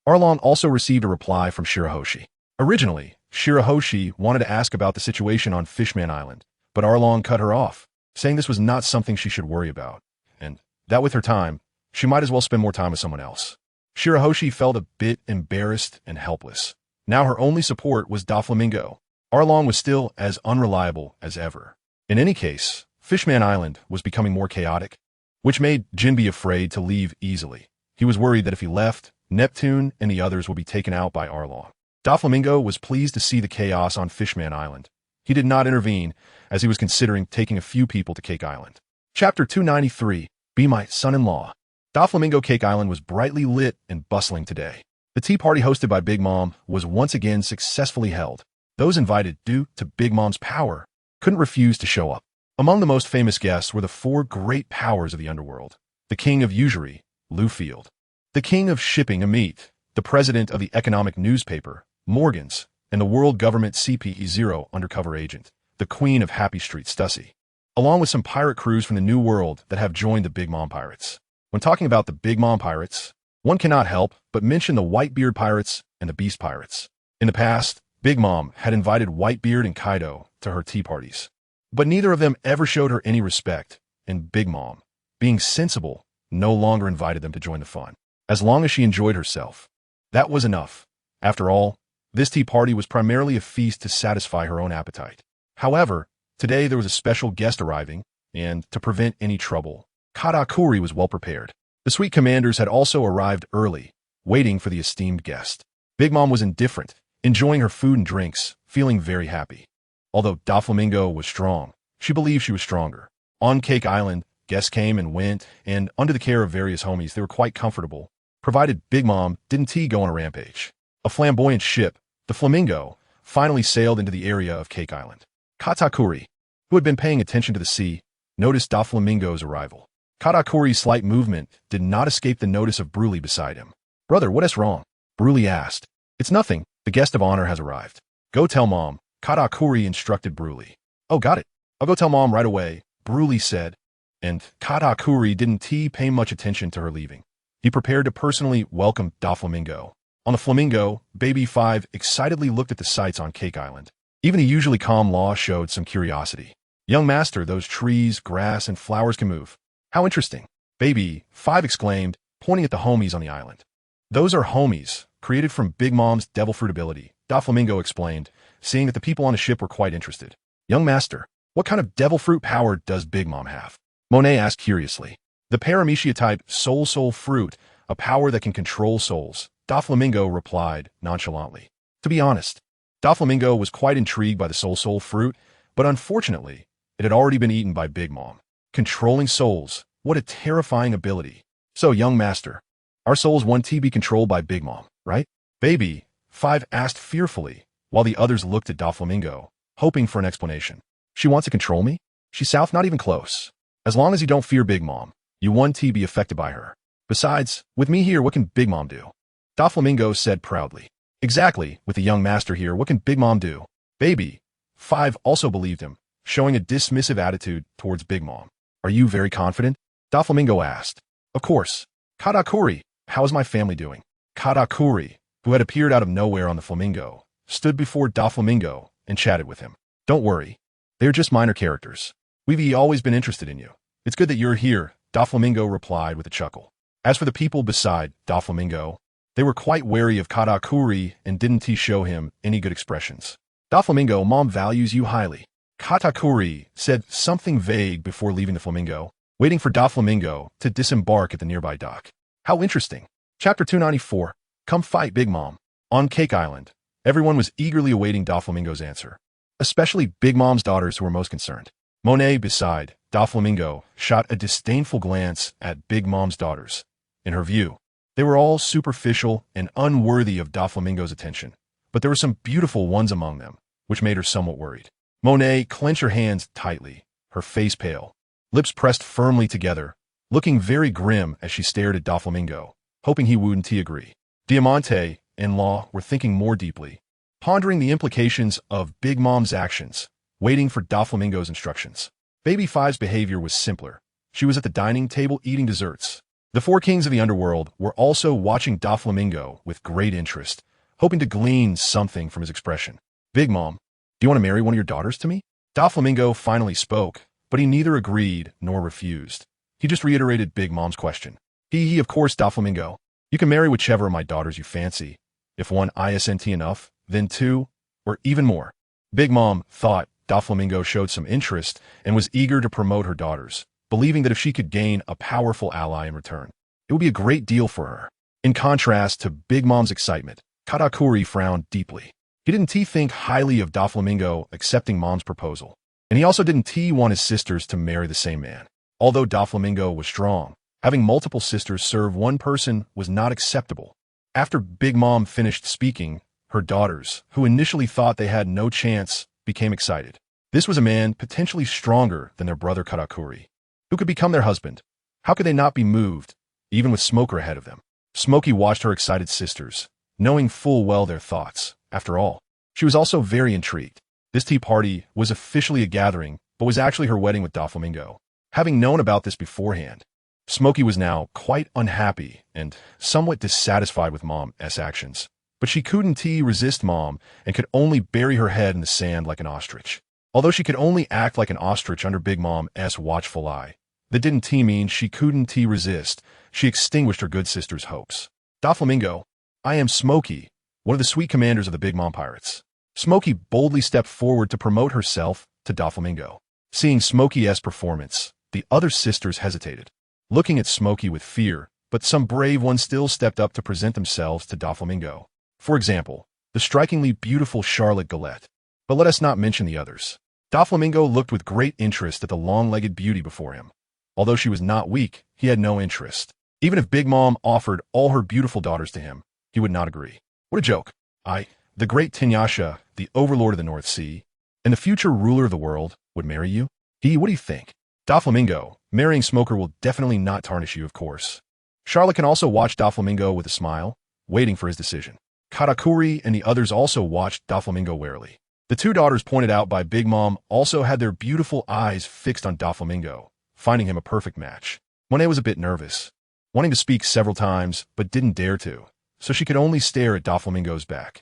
Arlong also received a reply from Shirahoshi. Originally, Shirahoshi wanted to ask about the situation on Fishman Island, but Arlong cut her off, saying this was not something she should worry about, and that with her time, she might as well spend more time with someone else. Shirahoshi felt a bit embarrassed and helpless. Now her only support was Doflamingo. Arlong was still as unreliable as ever. In any case, Fishman Island was becoming more chaotic, which made Jinbe afraid to leave easily. He was worried that if he left, Neptune and the others would be taken out by Arlong. Doflamingo was pleased to see the chaos on Fishman Island. He did not intervene, as he was considering taking a few people to Cake Island. Chapter 293, Be My Son-in-Law. Doflamingo Cake Island was brightly lit and bustling today. The tea party hosted by Big Mom was once again successfully held. Those invited, due to Big Mom's power, couldn't refuse to show up. Among the most famous guests were the 4 great powers of the underworld. The King of Usury, Lou Field. The King of Shipping, Amit. The President of the Economic Newspaper, Morgans. And the World Government CPE-0 undercover agent, the Queen of Happy Street, Stussy. Along with some pirate crews from the New World that have joined the Big Mom Pirates. When talking about the Big Mom Pirates, one cannot help but mention the Whitebeard Pirates and the Beast Pirates. In the past, Big Mom had invited Whitebeard and Kaido to her tea parties. But neither of them ever showed her any respect, and Big Mom, being sensible, no longer invited them to join the fun. As long as she enjoyed herself, that was enough. After all, this tea party was primarily a feast to satisfy her own appetite. However, today there was a special guest arriving, and to prevent any trouble, Katakuri was well prepared. The sweet commanders had also arrived early, waiting for the esteemed guest. Big Mom was indifferent, enjoying her food and drinks, feeling very happy. Although Doflamingo was strong, she believed she was stronger. On Cake Island, guests came and went, and under the care of various homies, they were quite comfortable, provided Big Mom didn't go on a rampage. A flamboyant ship, the Flamingo, finally sailed into the area of Cake Island. Katakuri, who had been paying attention to the sea, noticed Doflamingo's arrival. Katakuri's slight movement did not escape the notice of Bruley beside him. Brother, what is wrong? Bruley asked. It's nothing. The guest of honor has arrived. Go tell Mom, Katakuri instructed Bruley. Oh, got it. I'll go tell Mom right away, Bruley said, and Katakuri didn't pay much attention to her leaving. He prepared to personally welcome Doflamingo. On the Flamingo, Baby 5 excitedly looked at the sights on Cake Island. Even the usually calm Law showed some curiosity. Young master, those trees, grass, and flowers can move. How interesting. Baby 5 exclaimed, pointing at the homies on the island. Those are homies, created from Big Mom's devil fruit ability, Doflamingo explained, seeing that the people on the ship were quite interested. Young master, what kind of devil fruit power does Big Mom have? Monet asked curiously. The paramecia type soul fruit, a power that can control souls, Doflamingo replied nonchalantly. To be honest, Doflamingo was quite intrigued by the soul fruit, but unfortunately, it had already been eaten by Big Mom. Controlling souls, what a terrifying ability. So, young master, our souls want to be controlled by Big Mom, right? Baby 5 asked fearfully, while the others looked at Doflamingo, hoping for an explanation. She wants to control me? She's south, not even close. As long as you don't fear Big Mom, you want to be affected by her. Besides, with me here, what can Big Mom do? Doflamingo said proudly. Exactly, with the young master here, what can Big Mom do? Baby 5 also believed him, showing a dismissive attitude towards Big Mom. Are you very confident? Doflamingo asked. Of course. Katakuri, how is my family doing? Katakuri, who had appeared out of nowhere on the flamingo, stood before Doflamingo and chatted with him. Don't worry. They're just minor characters. We've always been interested in you. It's good that you're here, Doflamingo replied with a chuckle. As for the people beside Doflamingo, they were quite wary of Katakuri and didn't show him any good expressions. Doflamingo, Mom values you highly. Katakuri said something vague before leaving the flamingo, waiting for Doflamingo to disembark at the nearby dock. How interesting. Chapter 294. Come fight Big Mom. On Cake Island, everyone was eagerly awaiting Doflamingo's answer, especially Big Mom's daughters who were most concerned. Monet, beside Doflamingo, shot a disdainful glance at Big Mom's daughters. In her view, they were all superficial and unworthy of Doflamingo's attention, but there were some beautiful ones among them, which made her somewhat worried. Monet clenched her hands tightly, her face pale, lips pressed firmly together, looking very grim as she stared at Doflamingo, hoping he wouldn't agree. Diamante and Law were thinking more deeply, pondering the implications of Big Mom's actions, waiting for Doflamingo's instructions. Baby 5's behavior was simpler. She was at the dining table eating desserts. The 4 kings of the underworld were also watching Doflamingo with great interest, hoping to glean something from his expression. Big Mom, do you want to marry one of your daughters to me? Doflamingo finally spoke, but he neither agreed nor refused. He just reiterated Big Mom's question. Of course, Doflamingo. You can marry whichever of my daughters you fancy. If one isn't enough, then 2, or even more. Big Mom thought Doflamingo showed some interest and was eager to promote her daughters, believing that if she could gain a powerful ally in return, it would be a great deal for her. In contrast to Big Mom's excitement, Katakuri frowned deeply. He didn't think highly of Doflamingo accepting Mom's proposal, and he also didn't want his sisters to marry the same man. Although Doflamingo was strong, having multiple sisters serve one person was not acceptable. After Big Mom finished speaking, her daughters, who initially thought they had no chance, became excited. This was a man potentially stronger than their brother Katakuri, who could become their husband. How could they not be moved, even with Smoker ahead of them? Smokey watched her excited sisters, knowing full well their thoughts. After all, she was also very intrigued. This tea party was officially a gathering, but was actually her wedding with Doflamingo. Having known about this beforehand, Smokey was now quite unhappy and somewhat dissatisfied with Mom's actions. But she couldn't resist Mom and could only bury her head in the sand like an ostrich. Although she could only act like an ostrich under Big Mom's watchful eye, that didn't mean she couldn't resist. She extinguished her good sister's hopes. Doflamingo, I am Smokey, one of the sweet commanders of the Big Mom Pirates. Smokey boldly stepped forward to promote herself to Doflamingo. Seeing Smokey's performance, the other sisters hesitated, looking at Smokey with fear, but some brave ones still stepped up to present themselves to Doflamingo. For example, the strikingly beautiful Charlotte Galette. But let us not mention the others. Doflamingo looked with great interest at the long-legged beauty before him. Although she was not weak, he had no interest. Even if Big Mom offered all her beautiful daughters to him, he would not agree. What a joke. The great Tinyasha, the overlord of the North Sea, and the future ruler of the world, would marry you? What do you think? Doflamingo, marrying Smoker will definitely not tarnish you, of course. Charlotte can also watch Doflamingo with a smile, waiting for his decision. Katakuri and the others also watched Doflamingo warily. The 2 daughters pointed out by Big Mom also had their beautiful eyes fixed on Doflamingo, finding him a perfect match. Monet was a bit nervous, wanting to speak several times, but didn't dare to, so she could only stare at Doflamingo's back.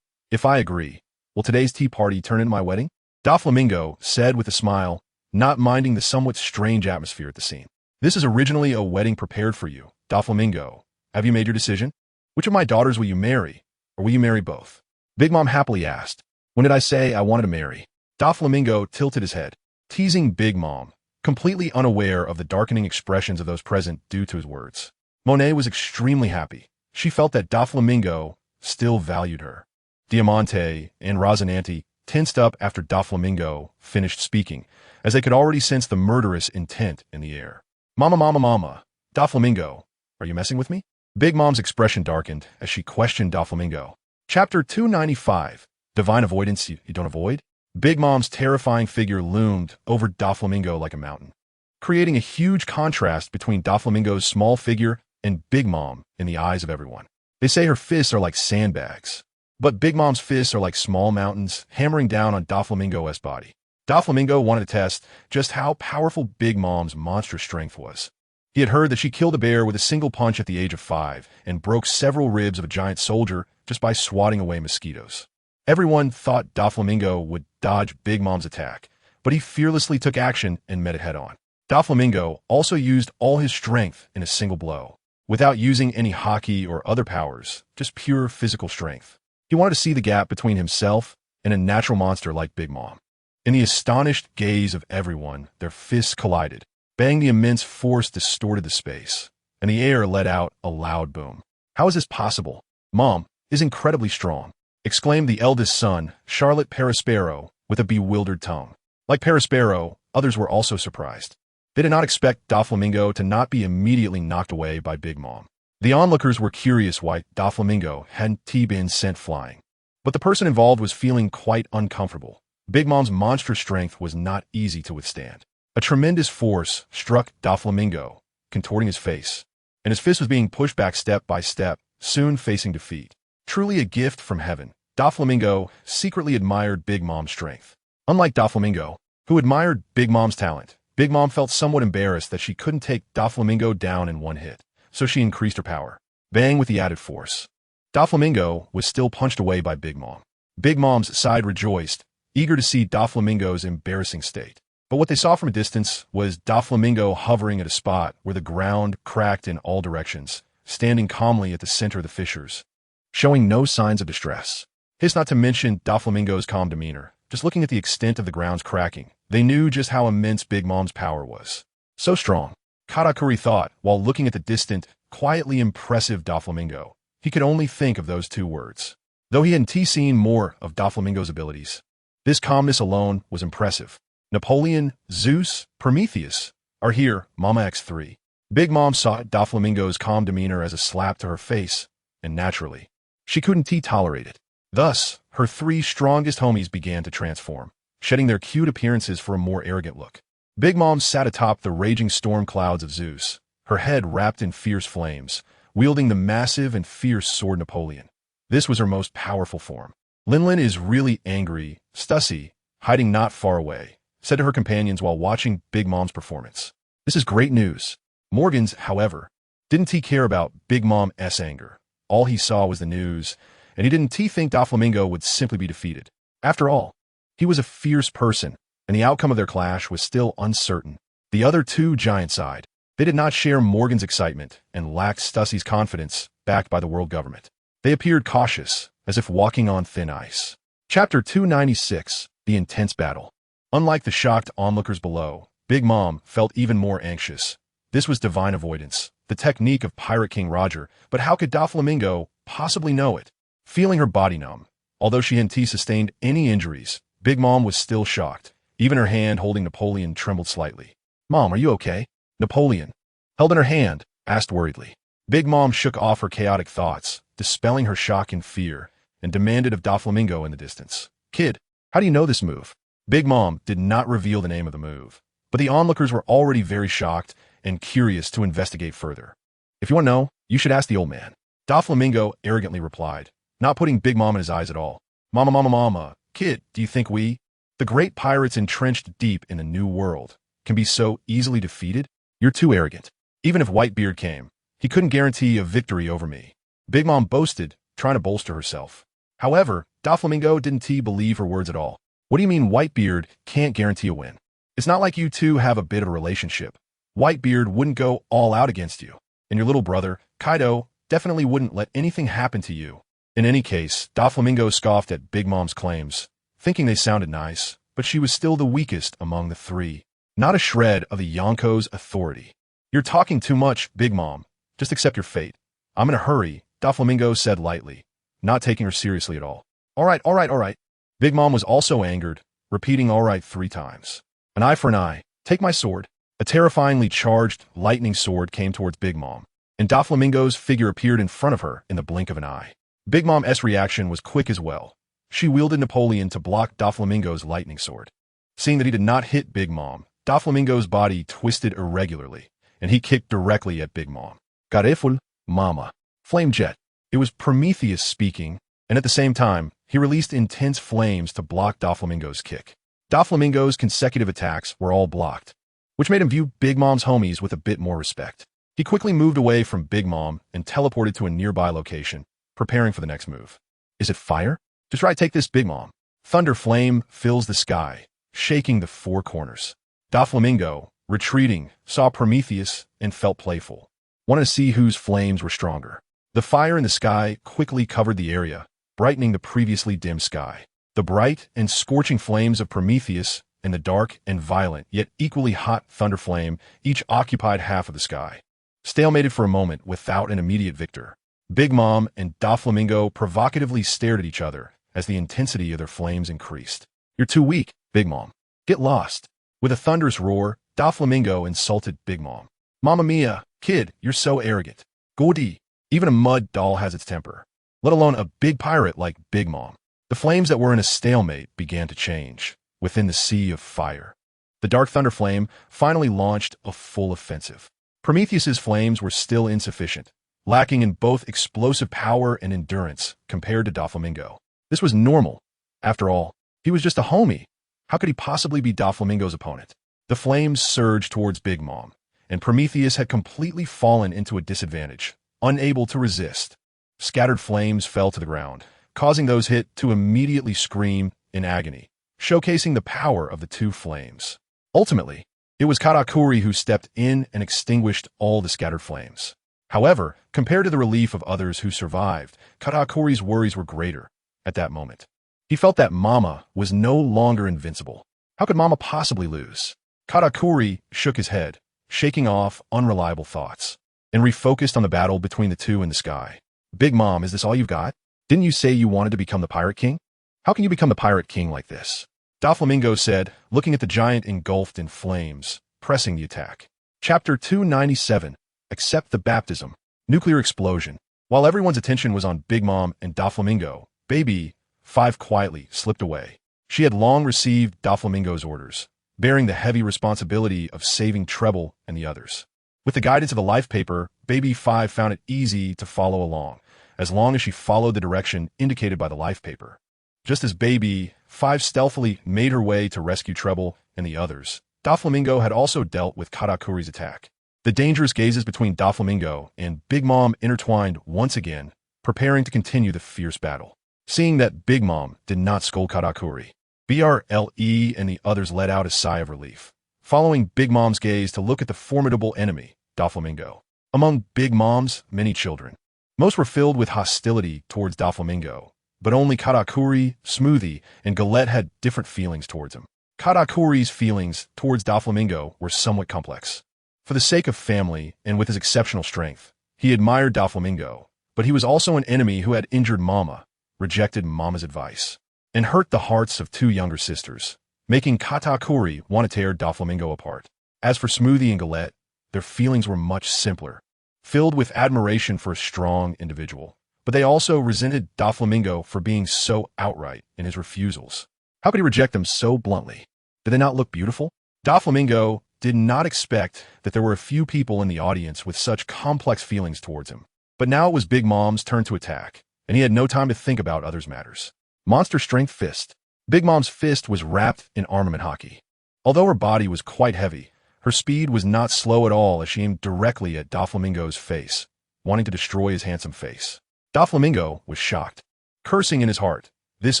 If I agree, will today's tea party turn into my wedding? Doflamingo said with a smile, not minding the somewhat strange atmosphere at the scene. This is originally a wedding prepared for you, Doflamingo. Have you made your decision? Which of my daughters will you marry, or will you marry both? Big Mom happily asked. When did I say I wanted to marry? Doflamingo tilted his head, teasing Big Mom, completely unaware of the darkening expressions of those present due to his words. Monet was extremely happy. She felt that Doflamingo still valued her. Diamante and Rosinante tensed up after Doflamingo finished speaking, as they could already sense the murderous intent in the air. Mama, Doflamingo, are you messing with me? Big Mom's expression darkened as she questioned Doflamingo. Chapter 295, Divine Avoidance You Don't Avoid? Big Mom's terrifying figure loomed over Doflamingo like a mountain, creating a huge contrast between Doflamingo's small figure and Big Mom in the eyes of everyone. They say her fists are like sandbags, but Big Mom's fists are like small mountains hammering down on Doflamingo's body. Doflamingo wanted to test just how powerful Big Mom's monstrous strength was. He had heard that she killed a bear with a single punch at the age of 5 and broke several ribs of a giant soldier just by swatting away mosquitoes. Everyone thought Doflamingo would dodge Big Mom's attack, but he fearlessly took action and met it head-on. Doflamingo also used all his strength in a single blow, without using any hockey or other powers, just pure physical strength. He wanted to see the gap between himself and a natural monster like Big Mom. In the astonished gaze of everyone, their fists collided. Bang, the immense force distorted the space, and the air let out a loud boom. How is this possible? Mom is incredibly strong, exclaimed the eldest son, Charlotte Perispero, with a bewildered tone. Like Perispero, others were also surprised. They did not expect Doflamingo to not be immediately knocked away by Big Mom. The onlookers were curious why Doflamingo hadn't been sent flying. But the person involved was feeling quite uncomfortable. Big Mom's monstrous strength was not easy to withstand. A tremendous force struck Doflamingo, contorting his face, and his fist was being pushed back step by step, soon facing defeat. Truly a gift from heaven, Doflamingo secretly admired Big Mom's strength. Unlike Doflamingo, who admired Big Mom's talent, Big Mom felt somewhat embarrassed that she couldn't take Doflamingo down in one hit, so she increased her power. Bang with the added force. Doflamingo was still punched away by Big Mom. Big Mom's side rejoiced, eager to see Doflamingo's embarrassing state. But what they saw from a distance was Doflamingo hovering at a spot where the ground cracked in all directions, standing calmly at the center of the fissures, showing no signs of distress. It's not to mention Doflamingo's calm demeanor. Just looking at the extent of the ground's cracking, they knew just how immense Big Mom's power was. So strong, Katakuri thought while looking at the distant, quietly impressive Doflamingo. He could only think of those two words. Though he hadn't seen more of Doflamingo's abilities, this calmness alone was impressive. Napoleon, Zeus, Prometheus are here, Mama X3. Big Mom saw Doflamingo's calm demeanor as a slap to her face, and naturally, she couldn't tolerate it. Thus, her 3 strongest homies began to transform, shedding their cute appearances for a more arrogant look. Big Mom sat atop the raging storm clouds of Zeus, her head wrapped in fierce flames, wielding the massive and fierce sword Napoleon. This was her most powerful form. Linlin is really angry, Stussy, hiding not far away, said to her companions while watching Big Mom's performance. This is great news. Morgans, however, didn't care about Big Mom's anger. All he saw was the news, and he didn't think Doflamingo would simply be defeated. After all, he was a fierce person, and the outcome of their clash was still uncertain. The other 2 giants sighed. They did not share Morgan's excitement and lacked Stussy's confidence backed by the world government. They appeared cautious, as if walking on thin ice. Chapter 296, The Intense Battle. Unlike the shocked onlookers below, Big Mom felt even more anxious. This was divine avoidance, the technique of Pirate King Roger, but how could Doflamingo possibly know it? Feeling her body numb, although she hadn't sustained any injuries, Big Mom was still shocked. Even her hand holding Napoleon trembled slightly. Mom, are you okay? Napoleon, held in her hand, asked worriedly. Big Mom shook off her chaotic thoughts, dispelling her shock and fear, and demanded of Doflamingo in the distance. Kid, how do you know this move? Big Mom did not reveal the name of the move, but the onlookers were already very shocked and curious to investigate further. If you want to know, you should ask the old man. Doflamingo arrogantly replied, not putting Big Mom in his eyes at all. Mama, kid, do you think we, the great pirates entrenched deep in a new world, can be so easily defeated? You're too arrogant. Even if Whitebeard came, he couldn't guarantee a victory over me. Big Mom boasted, trying to bolster herself. However, Doflamingo didn't believe her words at all. What do you mean Whitebeard can't guarantee a win? It's not like you two have a bit of a relationship. Whitebeard wouldn't go all out against you. And your little brother, Kaido, definitely wouldn't let anything happen to you. In any case, Doflamingo scoffed at Big Mom's claims, thinking they sounded nice, but she was still the weakest among the three. Not a shred of the Yonko's authority. You're talking too much, Big Mom. Just accept your fate. I'm in a hurry, Doflamingo said lightly, not taking her seriously at all. All right. Big Mom was also angered, repeating all right 3 times. An eye for an eye. Take my sword. A terrifyingly charged, lightning sword came towards Big Mom, and Doflamingo's figure appeared in front of her in the blink of an eye. Big Mom's reaction was quick as well. She wielded Napoleon to block Doflamingo's lightning sword. Seeing that he did not hit Big Mom, Doflamingo's body twisted irregularly, and he kicked directly at Big Mom. Careful, mama. Flame jet. It was Prometheus speaking, and at the same time, he released intense flames to block Doflamingo's kick. Doflamingo's consecutive attacks were all blocked, which made him view Big Mom's homies with a bit more respect. He quickly moved away from Big Mom and teleported to a nearby location, preparing for the next move. Is it fire? Just right, take this, Big Mom. Thunder flame fills the sky, shaking the 4 corners. Doflamingo, retreating, saw Prometheus and felt playful, wanted to see whose flames were stronger. The fire in the sky quickly covered the area, brightening the previously dim sky. The bright and scorching flames of Prometheus and the dark and violent, yet equally hot thunder flame each occupied half of the sky. Stalemated for a moment without an immediate victor, Big Mom and Doflamingo provocatively stared at each other as the intensity of their flames increased. You're too weak, Big Mom. Get lost. With a thunderous roar, Doflamingo insulted Big Mom. Mamma mia, kid, you're so arrogant. Gordy, even a mud doll has its temper, let alone a big pirate like Big Mom. The flames that were in a stalemate began to change within the sea of fire. The dark thunder flame finally launched a full offensive. Prometheus's flames were still insufficient, lacking in both explosive power and endurance compared to Doflamingo. This was normal. After all, he was just a homie. How could he possibly be Doflamingo's opponent? The flames surged towards Big Mom, and Prometheus had completely fallen into a disadvantage, unable to resist. Scattered flames fell to the ground, causing those hit to immediately scream in agony, showcasing the power of the 2 flames. Ultimately, it was Katakuri who stepped in and extinguished all the scattered flames. However, compared to the relief of others who survived, Katakuri's worries were greater at that moment. He felt that Mama was no longer invincible. How could Mama possibly lose? Katakuri shook his head, shaking off unreliable thoughts, and refocused on the battle between the 2 in the sky. Big Mom, is this all you've got? Didn't you say you wanted to become the Pirate King? How can you become the Pirate King like this? Doflamingo said, looking at the giant engulfed in flames, pressing the attack. Chapter 297, Accept the Baptism. Nuclear Explosion. While everyone's attention was on Big Mom and Doflamingo, Baby 5 quietly slipped away. She had long received Doflamingo's orders, bearing the heavy responsibility of saving Treble and the others. With the guidance of a life paper, Baby 5 found it easy to follow along, as long as she followed the direction indicated by the life paper. Just as Baby 5 stealthily made her way to rescue Treble and the others, Doflamingo had also dealt with Katakuri's attack. The dangerous gazes between Doflamingo and Big Mom intertwined once again, preparing to continue the fierce battle. Seeing that Big Mom did not scold Katakuri, BRLE and the others let out a sigh of relief, following Big Mom's gaze to look at the formidable enemy, Doflamingo. Among Big Mom's many children, most were filled with hostility towards Doflamingo, but only Katakuri, Smoothie, and Galette had different feelings towards him. Katakuri's feelings towards Doflamingo were somewhat complex. For the sake of family and with his exceptional strength, he admired Doflamingo, but he was also an enemy who had injured Mama, rejected Mama's advice, and hurt the hearts of 2 younger sisters, making Katakuri want to tear Doflamingo apart. As for Smoothie and Galette, their feelings were much simpler, filled with admiration for a strong individual, but they also resented Doflamingo for being so outright in his refusals. How could he reject them so bluntly? Did they not look beautiful? Doflamingo did not expect that there were a few people in the audience with such complex feelings towards him. But now it was Big Mom's turn to attack, and he had no time to think about others' matters. Monster Strength Fist. Big Mom's fist was wrapped in armament hockey. Although her body was quite heavy, her speed was not slow at all as she aimed directly at Doflamingo's face, wanting to destroy his handsome face. Doflamingo was shocked, cursing in his heart. This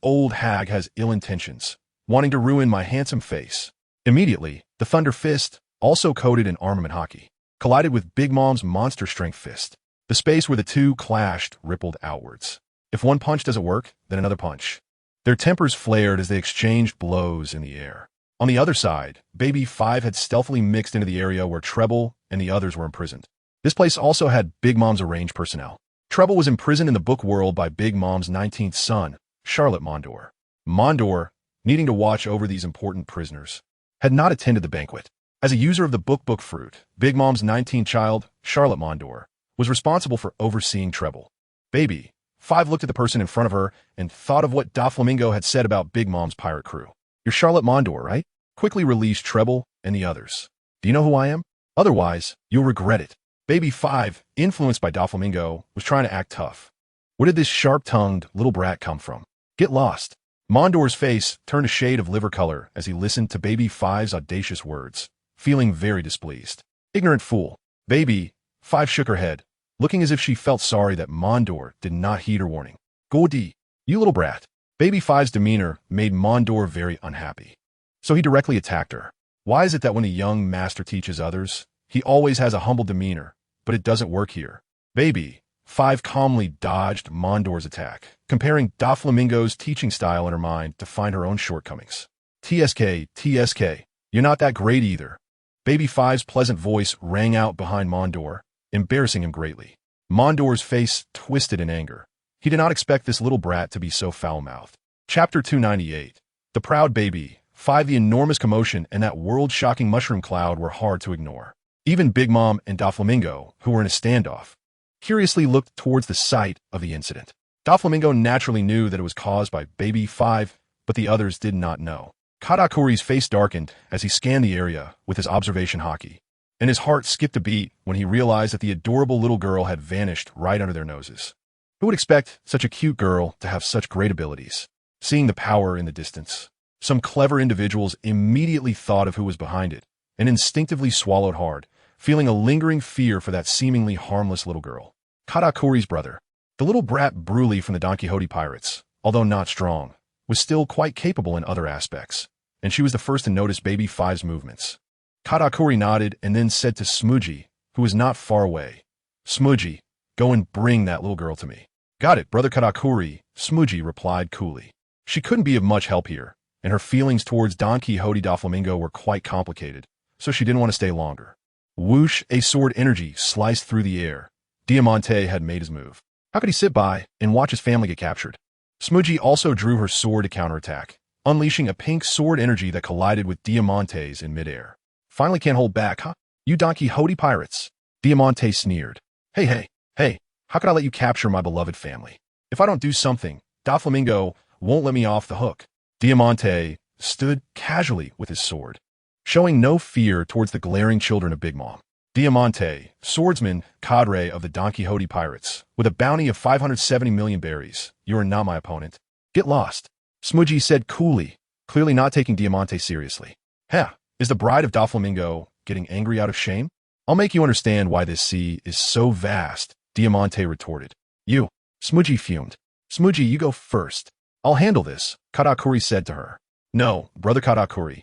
old hag has ill intentions. wanting to ruin my handsome face. Immediately, the Thunder Fist, also coated in armament hockey, collided with Big Mom's monster strength fist. The space where the two clashed rippled outwards. If one punch doesn't work, then another punch. Their tempers flared as they exchanged blows in the air. On the other side, Baby 5 had stealthily mixed into the area where Treble and the others were imprisoned. This place also had Big Mom's arranged personnel. Treble was imprisoned in the book world by Big Mom's 19th son, Charlotte Mondor. Mondor, needing to watch over these important prisoners, had not attended the banquet. As a user of the book fruit, Big Mom's 19th child, Charlotte Mondor, was responsible for overseeing Treble. Baby 5 looked at the person in front of her and thought of what Doflamingo had said about Big Mom's pirate crew. You're Charlotte Mondor, right? Quickly released Treble and the others. Do you know who I am? Otherwise, you'll regret it. Baby 5, influenced by Doflamingo, was trying to act tough. Where did this sharp-tongued little brat come from? Get lost. Mondor's face turned a shade of liver color as he listened to Baby 5's audacious words, feeling very displeased. Ignorant fool. Baby 5 shook her head, looking as if she felt sorry that Mondor did not heed her warning. Gordy, you little brat. Baby 5's demeanor made Mondor very unhappy. So he directly attacked her. Why is it that when a young master teaches others, he always has a humble demeanor, but it doesn't work here? Baby 5 calmly dodged Mondor's attack, comparing Doflamingo's teaching style in her mind to find her own shortcomings. TSK, you're not that great either. Baby 5's pleasant voice rang out behind Mondor, embarrassing him greatly. Mondor's face twisted in anger. He did not expect this little brat to be so foul-mouthed. Chapter 298. The proud Baby 5. The enormous commotion and that world-shocking mushroom cloud were hard to ignore. Even Big Mom and Doflamingo, who were in a standoff, curiously looked towards the site of the incident. Doflamingo naturally knew that it was caused by Baby 5, but the others did not know. Katakuri's face darkened as he scanned the area with his observation hockey, and his heart skipped a beat when he realized that the adorable little girl had vanished right under their noses. Who would expect such a cute girl to have such great abilities? Seeing the power in the distance, some clever individuals immediately thought of who was behind it and instinctively swallowed hard, feeling a lingering fear for that seemingly harmless little girl. Katakuri's brother, the little brat Bruley from the Donquixote Pirates, although not strong, was still quite capable in other aspects, and she was the first to notice Baby 5's movements. Katakuri nodded and then said to Smooji, who was not far away, Smooji, go and bring that little girl to me. Got it, Brother Katakuri, Smooji replied coolly. She couldn't be of much help here, and her feelings towards Donquixote Doflamingo were quite complicated, so she didn't want to stay longer. Whoosh, a sword energy sliced through the air. Diamante had made his move. How could he sit by and watch his family get captured? Smooji also drew her sword to counterattack, unleashing a pink sword energy that collided with Diamante's in midair. Finally can't hold back, huh? You Donquixote pirates. Diamante sneered. Hey, how could I let you capture my beloved family? If I don't do something, Doflamingo won't let me off the hook. Diamante stood casually with his sword, showing no fear towards the glaring children of Big Mom. Diamante, swordsman, cadre of the Donquixote Pirates, with a bounty of 570 million berries. You are not my opponent. Get lost. Smooji said coolly, clearly not taking Diamante seriously. Heh, is the bride of Doflamingo getting angry out of shame? I'll make you understand why this sea is so vast, Diamante retorted. You. Smooji fumed. Smooji, you go first. I'll handle this, Katakuri said to her. No, Brother Katakuri.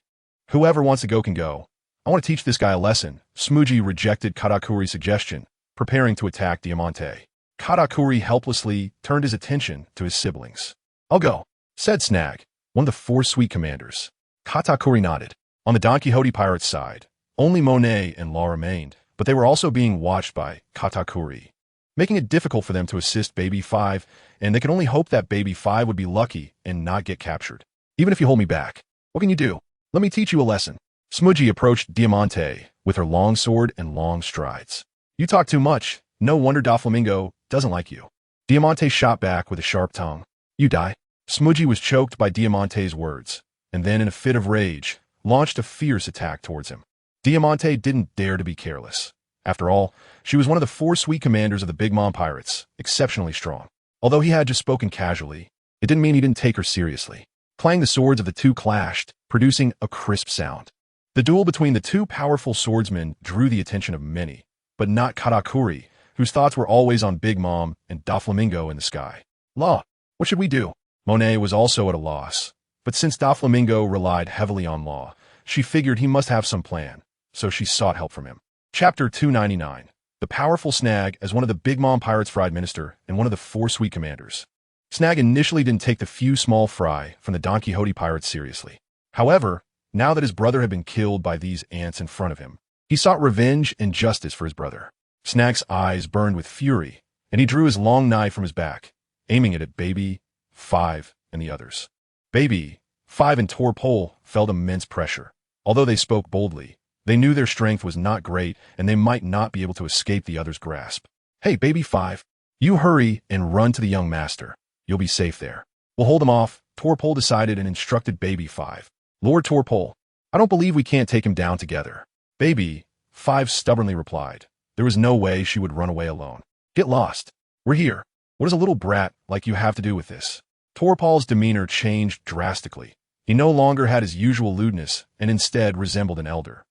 Whoever wants to go can go. I want to teach this guy a lesson. Smooji rejected Katakuri's suggestion, preparing to attack Diamante. Katakuri helplessly turned his attention to his siblings. I'll go, said Snag, one of the 4 sweet commanders. Katakuri nodded. On the Donquixote Pirates side, only Monet and Law remained, but they were also being watched by Katakuri, making it difficult for them to assist Baby 5, and they could only hope that Baby 5 would be lucky and not get captured. Even if you hold me back, what can you do? Let me teach you a lesson. Smooji approached Diamante with her long sword and long strides. You talk too much. No wonder Doflamingo doesn't like you. Diamante shot back with a sharp tongue. You die. Smooji was choked by Diamante's words, and then in a fit of rage, launched a fierce attack towards him. Diamante didn't dare to be careless. After all, she was one of the 4 sweet commanders of the Big Mom Pirates, exceptionally strong. Although he had just spoken casually, it didn't mean he didn't take her seriously. Clang the swords of the two clashed, producing a crisp sound. The duel between the 2 powerful swordsmen drew the attention of many, but not Katakuri, whose thoughts were always on Big Mom and Doflamingo in the sky. Law, what should we do? Monet was also at a loss, But since Doflamingo relied heavily on law, she figured he must have some plan, so she sought help from him. Chapter 299. The powerful Snag as one of the Big Mom Pirates' Fried Minister and one of the 4 Sweet Commanders. Snag initially didn't take the few small fry from the Donquixote pirates seriously. However, now that his brother had been killed by these ants in front of him, he sought revenge and justice for his brother. Snag's eyes burned with fury, and he drew his long knife from his back, aiming it at Baby, 5, and the others. Baby, 5, and Torpole felt immense pressure. Although they spoke boldly, they knew their strength was not great and they might not be able to escape the others' grasp. Hey, Baby 5, you hurry and run to the young master. You'll be safe there. We'll hold him off, Torpole decided and instructed Baby 5. Lord Torpole, I don't believe we can't take him down together. Baby 5 stubbornly replied. There was no way she would run away alone. Get lost. We're here. What does a little brat like you have to do with this? Torpole's demeanor changed drastically. He no longer had his usual lewdness and instead resembled an elder,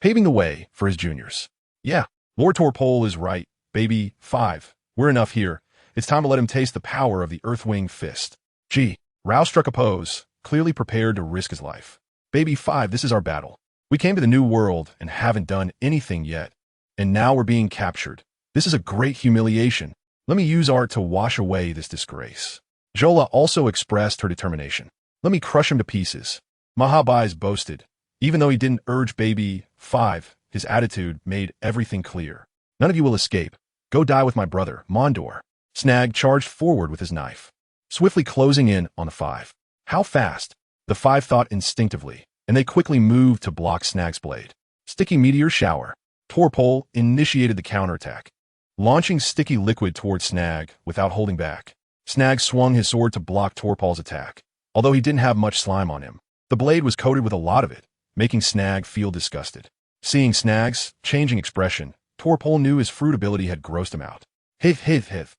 paving the way for his juniors. Yeah, Lord Torpole is right, Baby 5. We're enough here. It's time to let him taste the power of the Earthwing Fist. Gee, Rao struck a pose, clearly prepared to risk his life. Baby 5, this is our battle. We came to the new world and haven't done anything yet. And now we're being captured. This is a great humiliation. Let me use art to wash away this disgrace. Jola also expressed her determination. Let me crush him to pieces. Mahabais boasted. Even though he didn't urge Baby 5, his attitude made everything clear. None of you will escape. Go die with my brother, Mondor. Snag charged forward with his knife, swiftly closing in on the 5. How fast? The 5 thought instinctively, and they quickly moved to block Snag's blade. Sticky meteor shower. Torpole initiated the counterattack, launching sticky liquid toward Snag without holding back. Snag swung his sword to block Torpole's attack. Although he didn't have much slime on him, the blade was coated with a lot of it, making Snag feel disgusted. Seeing Snag's changing expression, Torpole knew his fruit ability had grossed him out. Hith.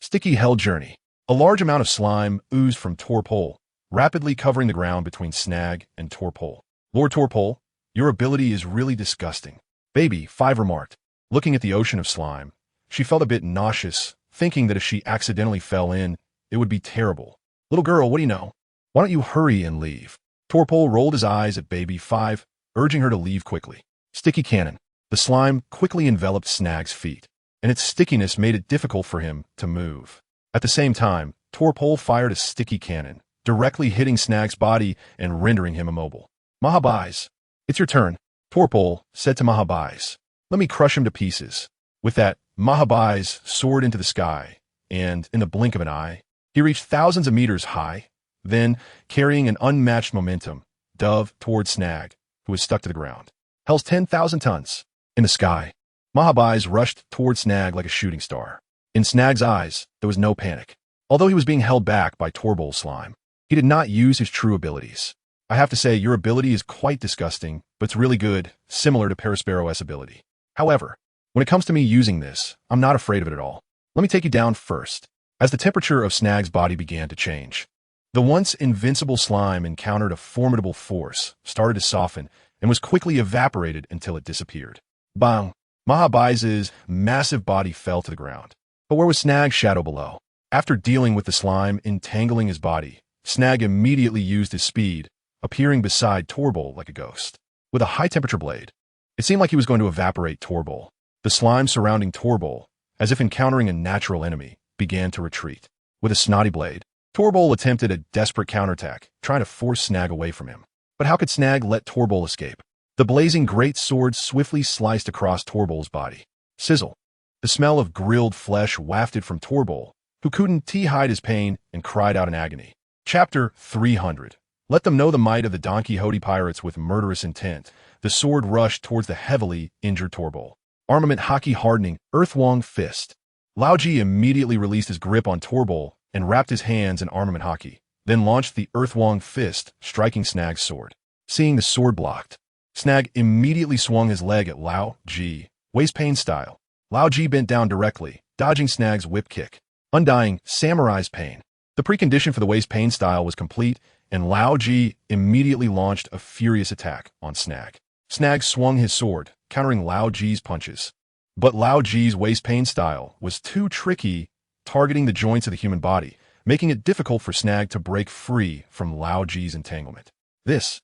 Sticky Hell Journey. A large amount of slime oozed from Torpole, rapidly covering the ground between Snag and Torpole. Lord Torpole, your ability is really disgusting. Baby 5 remarked. Looking at the ocean of slime, she felt a bit nauseous, thinking that if she accidentally fell in, it would be terrible. Little girl, what do you know? Why don't you hurry and leave? Torpole rolled his eyes at Baby 5, urging her to leave quickly. Sticky Cannon. The slime quickly enveloped Snag's feet, and its stickiness made it difficult for him to move. At the same time, Torpole fired a sticky cannon, directly hitting Snag's body and rendering him immobile. Mahabais, it's your turn. Torpole said to Mahabais, let me crush him to pieces. With that, Mahabais soared into the sky, and, in the blink of an eye, he reached thousands of meters high, then, carrying an unmatched momentum, dove toward Snag, who was stuck to the ground. Hell's 10,000 tons. In the sky, Mahabais rushed toward Snag like a shooting star. In Snag's eyes, there was no panic. Although he was being held back by Torpole's slime, he did not use his true abilities. I have to say, your ability is quite disgusting, but it's really good, similar to Perospero's ability. However, when it comes to me using this, I'm not afraid of it at all. Let me take you down first. As the temperature of Snag's body began to change, the once invincible slime encountered a formidable force, started to soften, and was quickly evaporated until it disappeared. Bang! Mahabais's massive body fell to the ground. But where was Snag's shadow below? After dealing with the slime entangling his body, Snag immediately used his speed, appearing beside Torpole like a ghost. With a high-temperature blade, it seemed like he was going to evaporate Torpole. The slime surrounding Torpole, as if encountering a natural enemy, began to retreat. With a snotty blade, Torpole attempted a desperate counterattack, trying to force Snag away from him. But how could Snag let Torpole escape? The blazing great sword swiftly sliced across Torpole's body. Sizzle. The smell of grilled flesh wafted from Torpole, who couldn't hide his pain and cried out in agony. Chapter 300. Let them know the might of the Donquixote pirates with murderous intent. The sword rushed towards the heavily injured Torpole. Armament hockey hardening, Earthwong Fist. Laoji immediately released his grip on Torpole and wrapped his hands in armament hockey, then launched the Earthwong Fist, striking Snag's sword. Seeing the sword blocked, Snag immediately swung his leg at Laoji, waist pain style. Laoji bent down directly, dodging Snag's whip kick. Undying, Samurai's pain. The precondition for the waist pain style was complete, and Laoji immediately launched a furious attack on Snag. Snag swung his sword, countering Laoji's punches. But Laoji's waist pain style was too tricky, targeting the joints of the human body, making it difficult for Snag to break free from Lao Ji's entanglement. This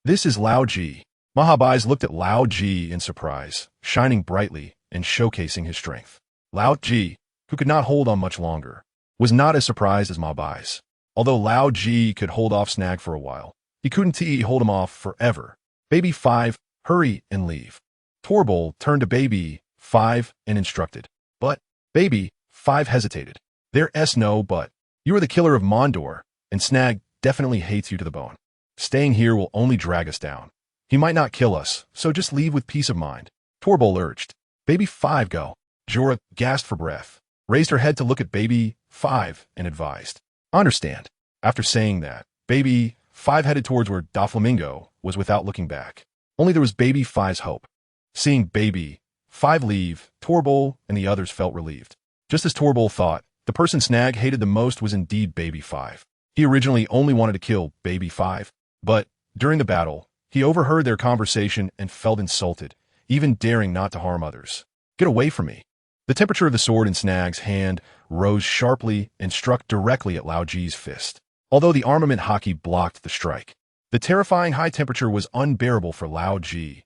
is Lao Ji. Mahabais looked at Lao Ji in surprise, shining brightly and showcasing his strength. Lao Ji, who could not hold on much longer, was not as surprised as Mahabais. Although Lao Ji could hold off Snag for a while, he couldn't hold him off forever. Baby 5, hurry and leave. Torbol turned to Baby 5 and instructed. But Baby 5 hesitated. There's no but. You are the killer of Mondor, and Snag definitely hates you to the bone. Staying here will only drag us down. He might not kill us, so just leave with peace of mind. Torbol urged. Baby 5 go. Jorah gasped for breath, raised her head to look at Baby 5 and advised. Understand. After saying that, Baby 5 headed towards where Doflamingo was without looking back. Only there was Baby 5's hope. Seeing Baby 5 leave, Torbol and the others felt relieved. Just as Torbol thought, the person Snag hated the most was indeed Baby 5. He originally only wanted to kill Baby 5, but during the battle, he overheard their conversation and felt insulted, even daring not to harm others. Get away from me. The temperature of the sword in Snag's hand rose sharply and struck directly at Lao Ji's fist. Although the armament hockey blocked the strike, the terrifying high temperature was unbearable for Lao Ji.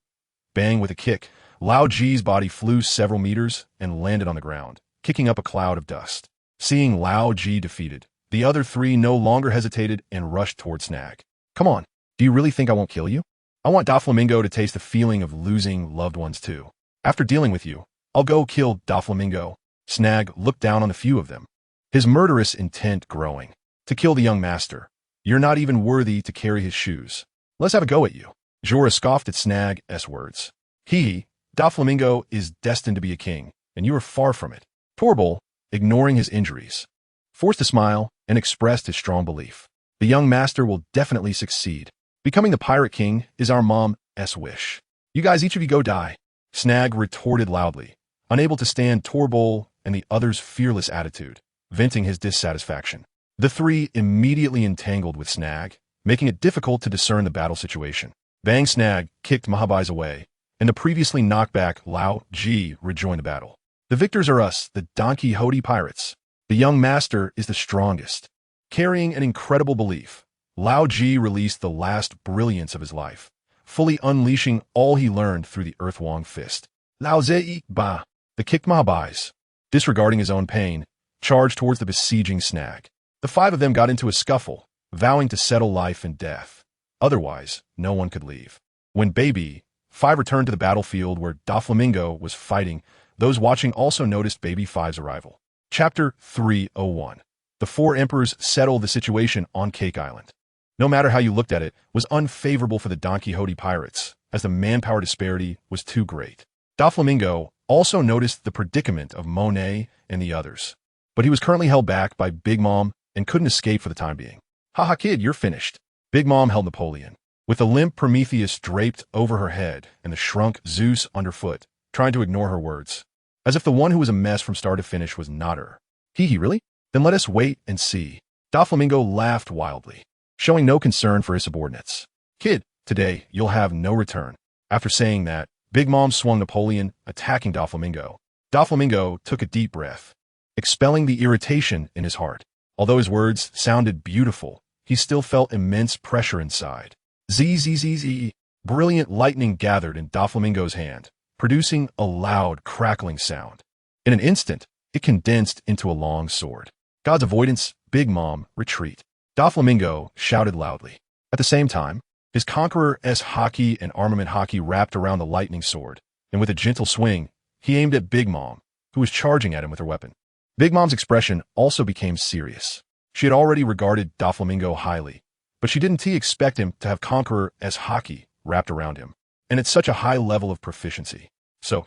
Bang with a kick, Lao Ji's body flew several meters and landed on the ground, kicking up a cloud of dust. Seeing Lao Ji defeated, the other three no longer hesitated and rushed toward Snag. Come on, do you really think I won't kill you? I want Doflamingo to taste the feeling of losing loved ones too. After dealing with you, I'll go kill Doflamingo. Snag looked down on a few of them, his murderous intent growing. To kill the young master. You're not even worthy to carry his shoes. Let's have a go at you. Jorah scoffed at Snag's words. Doflamingo is destined to be a king, and you are far from it. Torbol, ignoring his injuries, forced a smile and expressed his strong belief. The young master will definitely succeed. Becoming the pirate king is our mom's wish. You guys, each of you go die. Snag retorted loudly, unable to stand Torbol and the others' fearless attitude, venting his dissatisfaction. The three immediately entangled with Snag, making it difficult to discern the battle situation. Bang Snag kicked Mahabais away, and the previously knocked back Lao Ji rejoined the battle. The victors are us, the Donquixote pirates. The young master is the strongest. Carrying an incredible belief, Lao Ji released the last brilliance of his life, fully unleashing all he learned through the Earthwong fist. Lao Zei Ba, the kicked Mahabais, disregarding his own pain, charged towards the besieging Snag. The five of them got into a scuffle, vowing to settle life and death. Otherwise, no one could leave. When Baby 5 returned to the battlefield where Doflamingo was fighting, those watching also noticed Baby 5's arrival. Chapter 301. The four emperors settled the situation on Cake Island. No matter how you looked at it, was unfavorable for the Donquixote pirates, as the manpower disparity was too great. Doflamingo also noticed the predicament of Monet and the others, but he was currently held back by Big Mom and couldn't escape for the time being. Haha kid, you're finished. Big Mom held Napoleon, with the limp Prometheus draped over her head and the shrunk Zeus underfoot, trying to ignore her words, as if the one who was a mess from start to finish was not her. Really? Then let us wait and see. Doflamingo laughed wildly, showing no concern for his subordinates. Kid, today you'll have no return. After saying that, Big Mom swung Napoleon, attacking Doflamingo. Doflamingo took a deep breath, expelling the irritation in his heart. Although his words sounded beautiful, he still felt immense pressure inside. Zzz. Brilliant lightning gathered in Doflamingo's hand, producing a loud, crackling sound. In an instant, it condensed into a long sword. God's avoidance, Big Mom, retreat. Doflamingo shouted loudly. At the same time, his Conqueror's hockey and armament hockey wrapped around the lightning sword, and with a gentle swing, he aimed at Big Mom, who was charging at him with her weapon. Big Mom's expression also became serious. She had already regarded Doflamingo highly, but she didn't expect him to have Conqueror's hockey wrapped around him, and at such a high level of proficiency. So,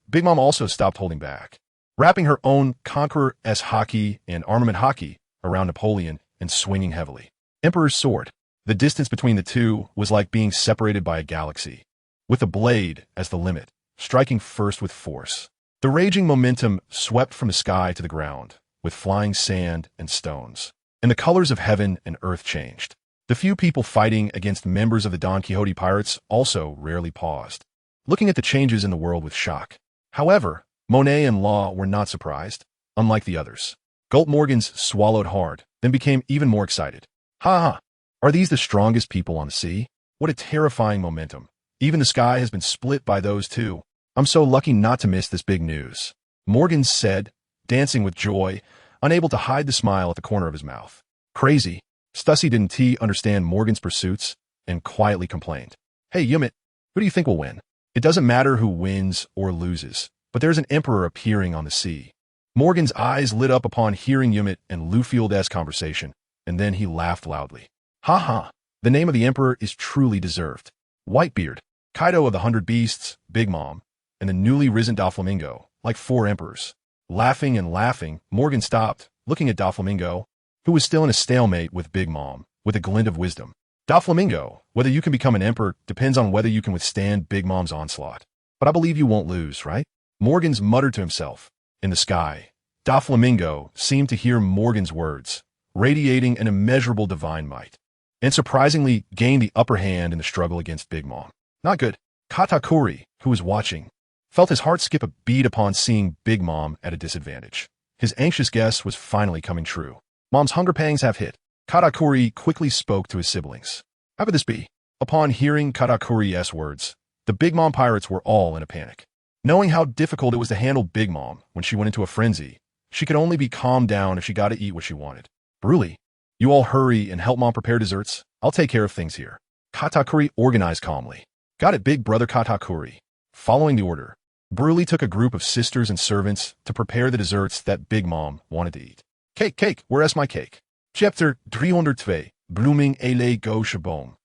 Big Mom also stopped holding back, wrapping her own Conqueror's hockey and armament hockey around Napoleon and swinging heavily. Emperor's sword. The distance between the two was like being separated by a galaxy, with the blade as the limit, striking first with force. The raging momentum swept from the sky to the ground, with flying sand and stones, and the colors of heaven and earth changed. The few people fighting against members of the Donquixote pirates also rarely paused, looking at the changes in the world with shock. However, Monet and Law were not surprised, unlike the others. Gulp Morgans swallowed hard, then became even more excited. Ha ha! Are these the strongest people on the sea? What a terrifying momentum. Even the sky has been split by those two. I'm so lucky not to miss this big news. Morgans said, dancing with joy, unable to hide the smile at the corner of his mouth. Crazy. Stussy didn't understand Morgan's pursuits and quietly complained. Hey, Yumit, who do you think will win? It doesn't matter who wins or loses, but there's an emperor appearing on the sea. Morgan's eyes lit up upon hearing Yumit and Lufield's conversation, and then he laughed loudly. Ha ha, the name of the emperor is truly deserved. Whitebeard, Kaido of the 100 Beasts, Big Mom, and the newly risen Doflamingo, like 4 emperors. Laughing and laughing, Morgan stopped, looking at Doflamingo, who was still in a stalemate with Big Mom, with a glint of wisdom. Doflamingo, whether you can become an emperor depends on whether you can withstand Big Mom's onslaught. But I believe you won't lose, right? Morgans muttered to himself. In the sky, Doflamingo seemed to hear Morgan's words, radiating an immeasurable divine might, and surprisingly gained the upper hand in the struggle against Big Mom. Not good. Katakuri, who was watching, felt his heart skip a beat upon seeing Big Mom at a disadvantage. His anxious guess was finally coming true. Mom's hunger pangs have hit. Katakuri quickly spoke to his siblings. How could this be? Upon hearing Katakuri's words, the Big Mom pirates were all in a panic. Knowing how difficult it was to handle Big Mom when she went into a frenzy, she could only be calmed down if she got to eat what she wanted. Bruli, you all hurry and help Mom prepare desserts. I'll take care of things here. Katakuri organized calmly. Got it, big brother Katakuri. Following the order, Bruli took a group of sisters and servants to prepare the desserts that Big Mom wanted to eat. Cake, where's my cake? Chapter 302, Blooming Ele Go Shabom.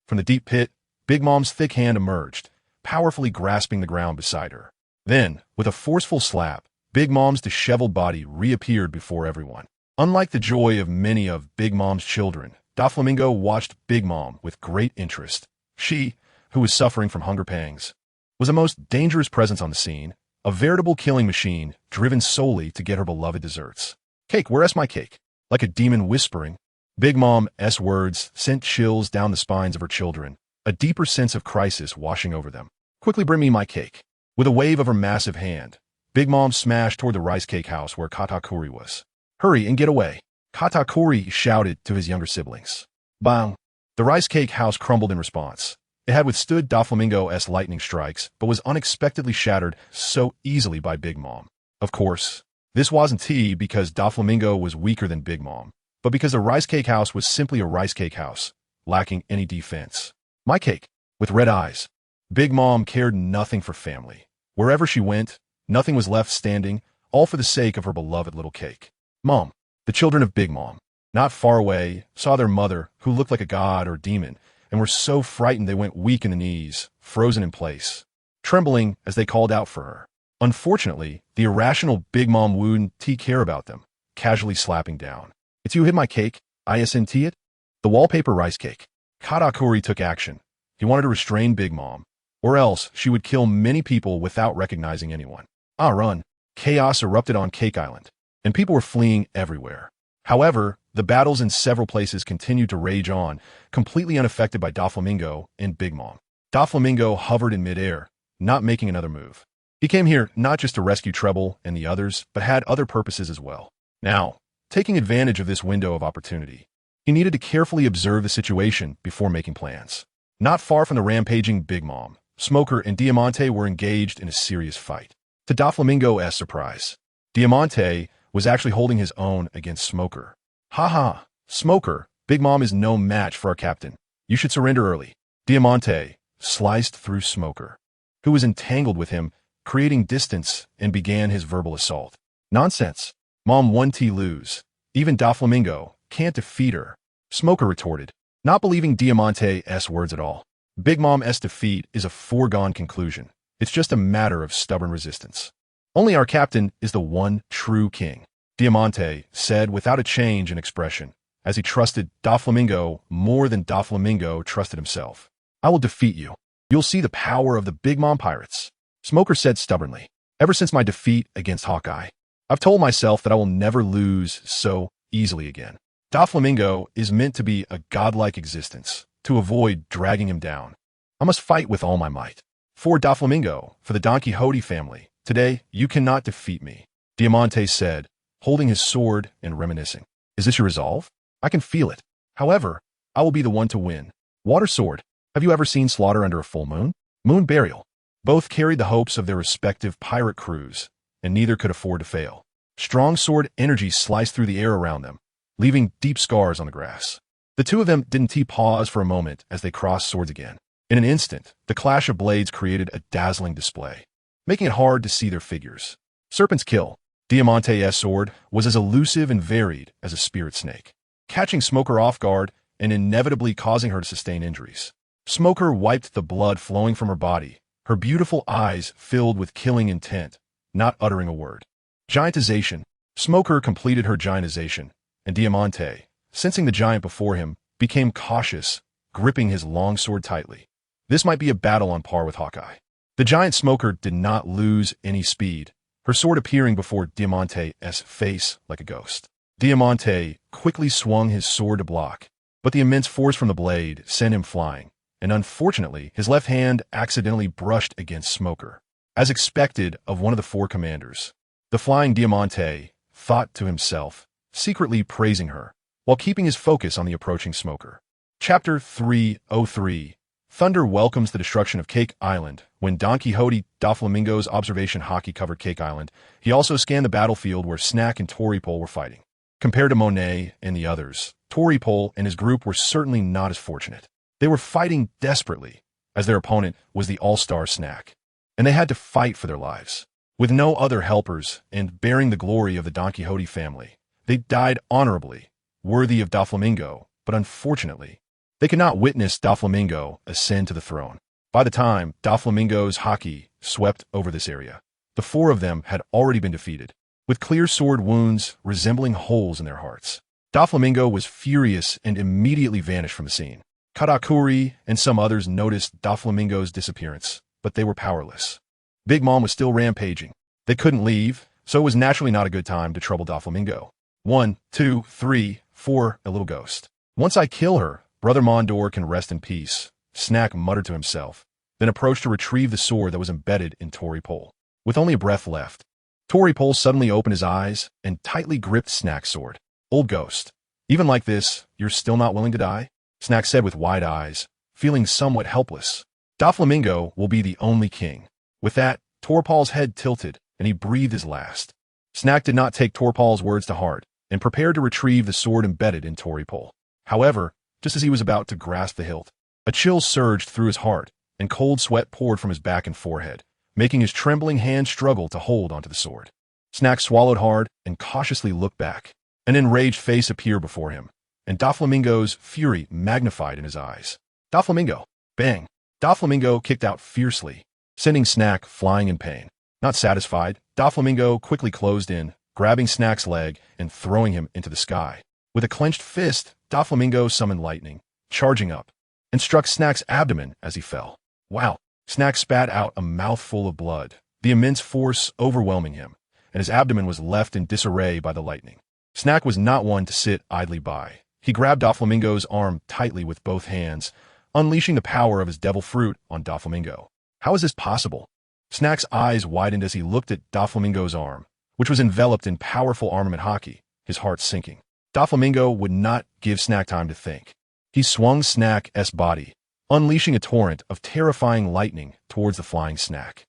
From the deep pit, Big Mom's thick hand emerged, powerfully grasping the ground beside her. Then, with a forceful slap, Big Mom's disheveled body reappeared before everyone. Unlike the joy of many of Big Mom's children, Doflamingo watched Big Mom with great interest. She, who was suffering from hunger pangs, was a most dangerous presence on the scene, a veritable killing machine driven solely to get her beloved desserts. Cake, where's my cake? Like a demon whispering, Big Mom's words sent chills down the spines of her children, a deeper sense of crisis washing over them. Quickly bring me my cake. With a wave of her massive hand, Big Mom smashed toward the rice cake house where Katakuri was. Hurry and get away, Katakuri shouted to his younger siblings. Bang! The rice cake house crumbled in response. It had withstood Doflamingo's lightning strikes, but was unexpectedly shattered so easily by Big Mom. Of course, this wasn't because Doflamingo was weaker than Big Mom, but because the rice cake house was simply a rice cake house, lacking any defense. My cake, with red eyes. Big Mom cared nothing for family. Wherever she went, nothing was left standing, all for the sake of her beloved little cake. Mom, the children of Big Mom, not far away, saw their mother, who looked like a god or demon, and were so frightened they went weak in the knees, frozen in place, trembling as they called out for her. Unfortunately, the irrational Big Mom wouldn't care about them, casually slapping down. It's you hid my cake, isn't it? The wallpaper rice cake. Katakuri took action. He wanted to restrain Big Mom, or else she would kill many people without recognizing anyone. Run. Chaos erupted on Cake Island, and people were fleeing everywhere. However, the battles in several places continued to rage on, completely unaffected by Doflamingo and Big Mom. Doflamingo hovered in midair, not making another move. He came here not just to rescue Treble and the others, but had other purposes as well. Now, taking advantage of this window of opportunity, he needed to carefully observe the situation before making plans. Not far from the rampaging Big Mom, Smoker and Diamante were engaged in a serious fight. To Doflamingo's surprise, Diamante was actually holding his own against Smoker. Ha ha, Smoker, Big Mom is no match for our captain. You should surrender early. Diamante sliced through Smoker, who was entangled with him, creating distance, and began his verbal assault. Nonsense. Mom won T lose. Even Doflamingo can't defeat her. Smoker retorted, not believing Diamante's words at all. Big Mom's defeat is a foregone conclusion. It's just a matter of stubborn resistance. Only our captain is the one true king, Diamante said without a change in expression, as he trusted Doflamingo more than Doflamingo trusted himself. I will defeat you. You'll see the power of the Big Mom pirates, Smoker said stubbornly. Ever since my defeat against Hawkeye, I've told myself that I will never lose so easily again. Doflamingo is meant to be a godlike existence, to avoid dragging him down. I must fight with all my might. For Doflamingo, for the Donquixote family, today you cannot defeat me, Diamante said, holding his sword and reminiscing. Is this your resolve? I can feel it. However, I will be the one to win. Water sword. Have you ever seen slaughter under a full moon? Moon burial. Both carried the hopes of their respective pirate crews, and neither could afford to fail. Strong sword energy sliced through the air around them, leaving deep scars on the grass. The two of them didn't pause for a moment as they crossed swords again. In an instant, the clash of blades created a dazzling display, making it hard to see their figures. Serpent's kill. Diamante's sword was as elusive and varied as a spirit snake, catching Smoker off guard and inevitably causing her to sustain injuries. Smoker wiped the blood flowing from her body, her beautiful eyes filled with killing intent, not uttering a word. Giantization. Smoker completed her giantization, and Diamante, sensing the giant before him, became cautious, gripping his long sword tightly. This might be a battle on par with Hawkeye. The giant Smoker did not lose any speed, her sword appearing before Diamante's face like a ghost. Diamante quickly swung his sword to block, but the immense force from the blade sent him flying, and unfortunately, his left hand accidentally brushed against Smoker. As expected of one of the four commanders, the flying Diamante thought to himself, secretly praising her, while keeping his focus on the approaching Smoker. Chapter 303. Thunder welcomes the destruction of Cake Island. When Donquixote Doflamingo's observation hockey covered Cake Island, he also scanned the battlefield where Snack and Toripole were fighting. Compared to Monet and the others, Toripole and his group were certainly not as fortunate. They were fighting desperately, as their opponent was the all-star Snack, and they had to fight for their lives. With no other helpers and bearing the glory of the Donquixote family, they died honorably, worthy of Doflamingo, but unfortunately, they could not witness Doflamingo ascend to the throne. By the time Doflamingo's hockey swept over this area, the four of them had already been defeated, with clear sword wounds resembling holes in their hearts. Doflamingo was furious and immediately vanished from the scene. Katakuri and some others noticed Doflamingo's disappearance, but they were powerless. Big Mom was still rampaging. They couldn't leave, so it was naturally not a good time to trouble Doflamingo. 1, 2, 3, 4, a little ghost. Once I kill her, Brother Mondor can rest in peace, Snack muttered to himself, then approached to retrieve the sword that was embedded in Toripole. With only a breath left, Toripole suddenly opened his eyes and tightly gripped Snack's sword. Old ghost, even like this, you're still not willing to die? Snack said with wide eyes, feeling somewhat helpless. Doflamingo will be the only king. With that, Torpole's head tilted, and he breathed his last. Snack did not take Torpole's words to heart, and prepared to retrieve the sword embedded in Toripole. However, just as he was about to grasp the hilt, a chill surged through his heart, and cold sweat poured from his back and forehead, making his trembling hand struggle to hold onto the sword. Snack swallowed hard and cautiously looked back. An enraged face appeared before him, and Doflamingo's fury magnified in his eyes. Doflamingo! Bang! Doflamingo kicked out fiercely, sending Snack flying in pain. Not satisfied, Doflamingo quickly closed in, grabbing Snack's leg and throwing him into the sky. With a clenched fist, Doflamingo summoned lightning, charging up, and struck Snack's abdomen as he fell. Wow! Snack spat out a mouthful of blood, the immense force overwhelming him, and his abdomen was left in disarray by the lightning. Snack was not one to sit idly by. He grabbed Doflamingo's arm tightly with both hands, unleashing the power of his devil fruit on Doflamingo. How is this possible? Snack's eyes widened as he looked at Doflamingo's arm, which was enveloped in powerful armament hockey, his heart sinking. Doflamingo would not give Snack time to think. He swung Snack's body, unleashing a torrent of terrifying lightning towards the flying Snack.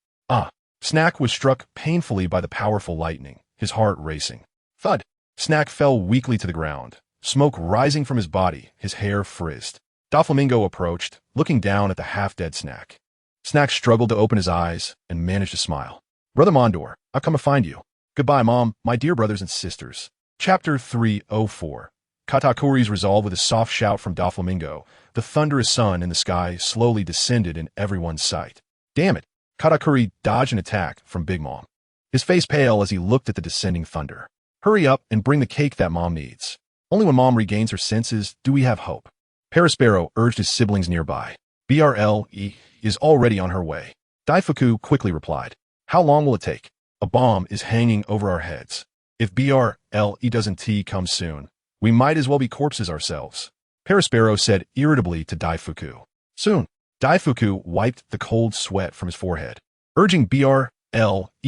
Snack was struck painfully by the powerful lightning, his heart racing. Thud! Snack fell weakly to the ground, smoke rising from his body, his hair frizzed. Doflamingo approached, looking down at the half-dead Snack. Snack struggled to open his eyes and managed to smile. Brother Mondor, I've come to find you. Goodbye, Mom, my dear brothers and sisters. Chapter 304. Katakuri's resolve with a soft shout from Doflamingo. The thunderous sun in the sky slowly descended in everyone's sight. Damn it! Katakuri dodged an attack from Big Mom, his face pale as he looked at the descending thunder. Hurry up and bring the cake that Mom needs. Only when Mom regains her senses do we have hope. Perispero urged his siblings nearby. BRLE is already on her way. Daifuku quickly replied. How long will it take? A bomb is hanging over our heads. If BRLE doesn't come soon, we might as well be corpses ourselves. Perispero said irritably to Daifuku. Soon. Daifuku wiped the cold sweat from his forehead, urging BRLE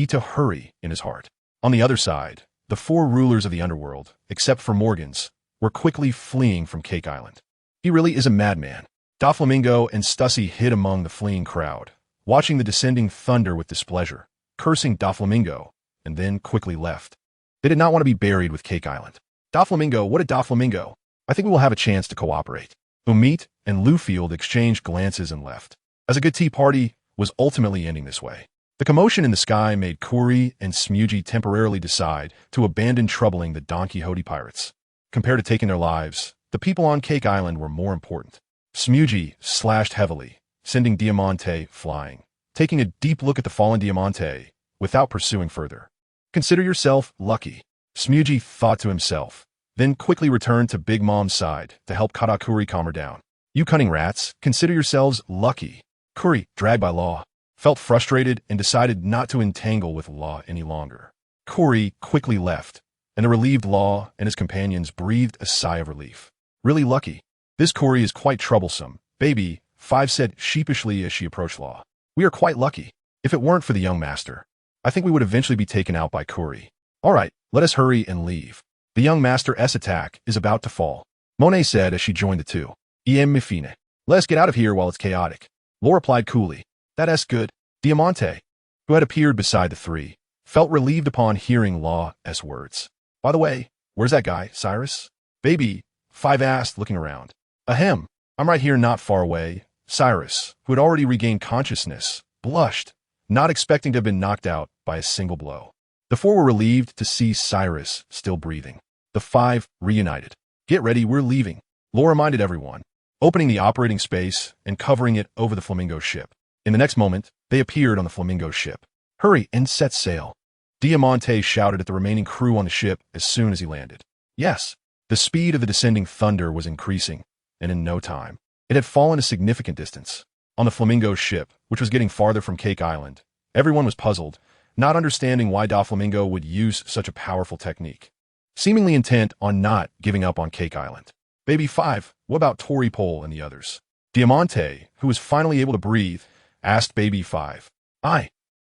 to hurry in his heart. On the other side, The four rulers of the underworld, except for Morgans, were quickly fleeing from Cake Island. He really is a madman. Doflamingo and Stussy hid among the fleeing crowd, watching the descending thunder with displeasure, cursing Doflamingo, and then quickly left. They did not want to be buried with Cake Island. Doflamingo, what a Doflamingo! I think we will have a chance to cooperate. Umit and Lufield exchanged glances and left. As a good tea party was ultimately ending this way. The commotion in the sky made Kuri and Smugi temporarily decide to abandon troubling the Donquixote pirates. Compared to taking their lives, the people on Cake Island were more important. Smugi slashed heavily, sending Diamante flying, taking a deep look at the fallen Diamante without pursuing further. Consider yourself lucky, Smugi thought to himself, then quickly returned to Big Mom's side to help Katakuri calm her down. You cunning rats, consider yourselves lucky. Kuri, dragged by Law, felt frustrated and decided not to entangle with Law any longer. Kuri quickly left, and the relieved Law and his companions breathed a sigh of relief. Really lucky. This Kuri is quite troublesome, baby, Five said sheepishly as she approached Law. We are quite lucky. If it weren't for the young master, I think we would eventually be taken out by Kuri. All right, let us hurry and leave. The young master's attack is about to fall, Monet said as she joined the two. Mifine. Let's get out of here while it's chaotic. Law replied coolly. That's good. Diamante, who had appeared beside the three, felt relieved upon hearing Law's words. By the way, where's that guy, Cyrus? Baby, Five asked, looking around. Ahem, I'm right here not far away. Cyrus, who had already regained consciousness, blushed, not expecting to have been knocked out by a single blow. The four were relieved to see Cyrus still breathing. The five reunited. Get ready, we're leaving. Law reminded everyone, opening the operating space and covering it over the Flamingo ship. In the next moment, they appeared on the Flamingo ship. Hurry and set sail. Diamante shouted at the remaining crew on the ship as soon as he landed. Yes, the speed of the descending thunder was increasing, and in no time, it had fallen a significant distance. On the Flamingo ship, which was getting farther from Cake Island, everyone was puzzled, not understanding why Doflamingo would use such a powerful technique, seemingly intent on not giving up on Cake Island. Baby Five, what about Tori Pole and the others? Diamante, who was finally able to breathe, asked Baby Five.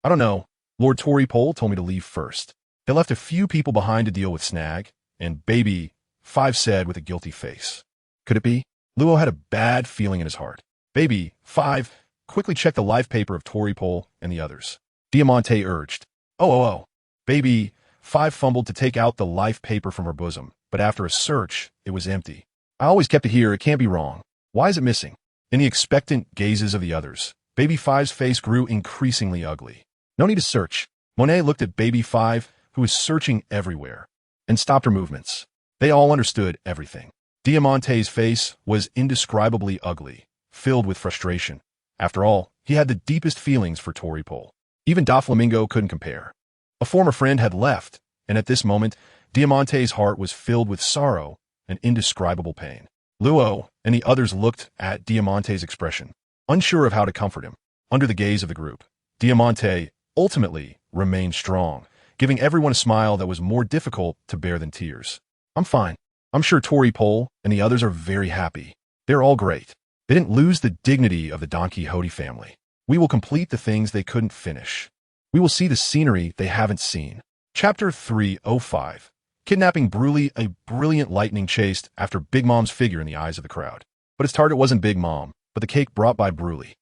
I don't know. Lord Tori Pole told me to leave first. They left a few people behind to deal with Snag, and Baby Five said with a guilty face. Could it be? Luo had a bad feeling in his heart. Baby Five quickly checked the life paper of Tori Pole and the others. Diamante urged. Oh. Baby Five fumbled to take out the life paper from her bosom, but after a search, it was empty. I always kept it here, it can't be wrong. Why is it missing? In the expectant gazes of the others, Baby Five's face grew increasingly ugly. No need to search. Monet looked at Baby Five, who was searching everywhere, and stopped her movements. They all understood everything. Diamante's face was indescribably ugly, filled with frustration. After all, he had the deepest feelings for Tori Pole. Even Doflamingo couldn't compare. A former friend had left, and at this moment, Diamante's heart was filled with sorrow and indescribable pain. Luo and the others looked at Diamante's expression, unsure of how to comfort him. Under the gaze of the group, Diamante ultimately remained strong, giving everyone a smile that was more difficult to bear than tears. I'm fine. I'm sure Tori Pole and the others are very happy. They're all great. They didn't lose the dignity of the Donquixote family. We will complete the things they couldn't finish. We will see the scenery they haven't seen. Chapter 305. Kidnapping Bruley. A brilliant lightning chased after Big Mom's figure in the eyes of the crowd. But its target wasn't Big Mom, but the cake brought by Bruley.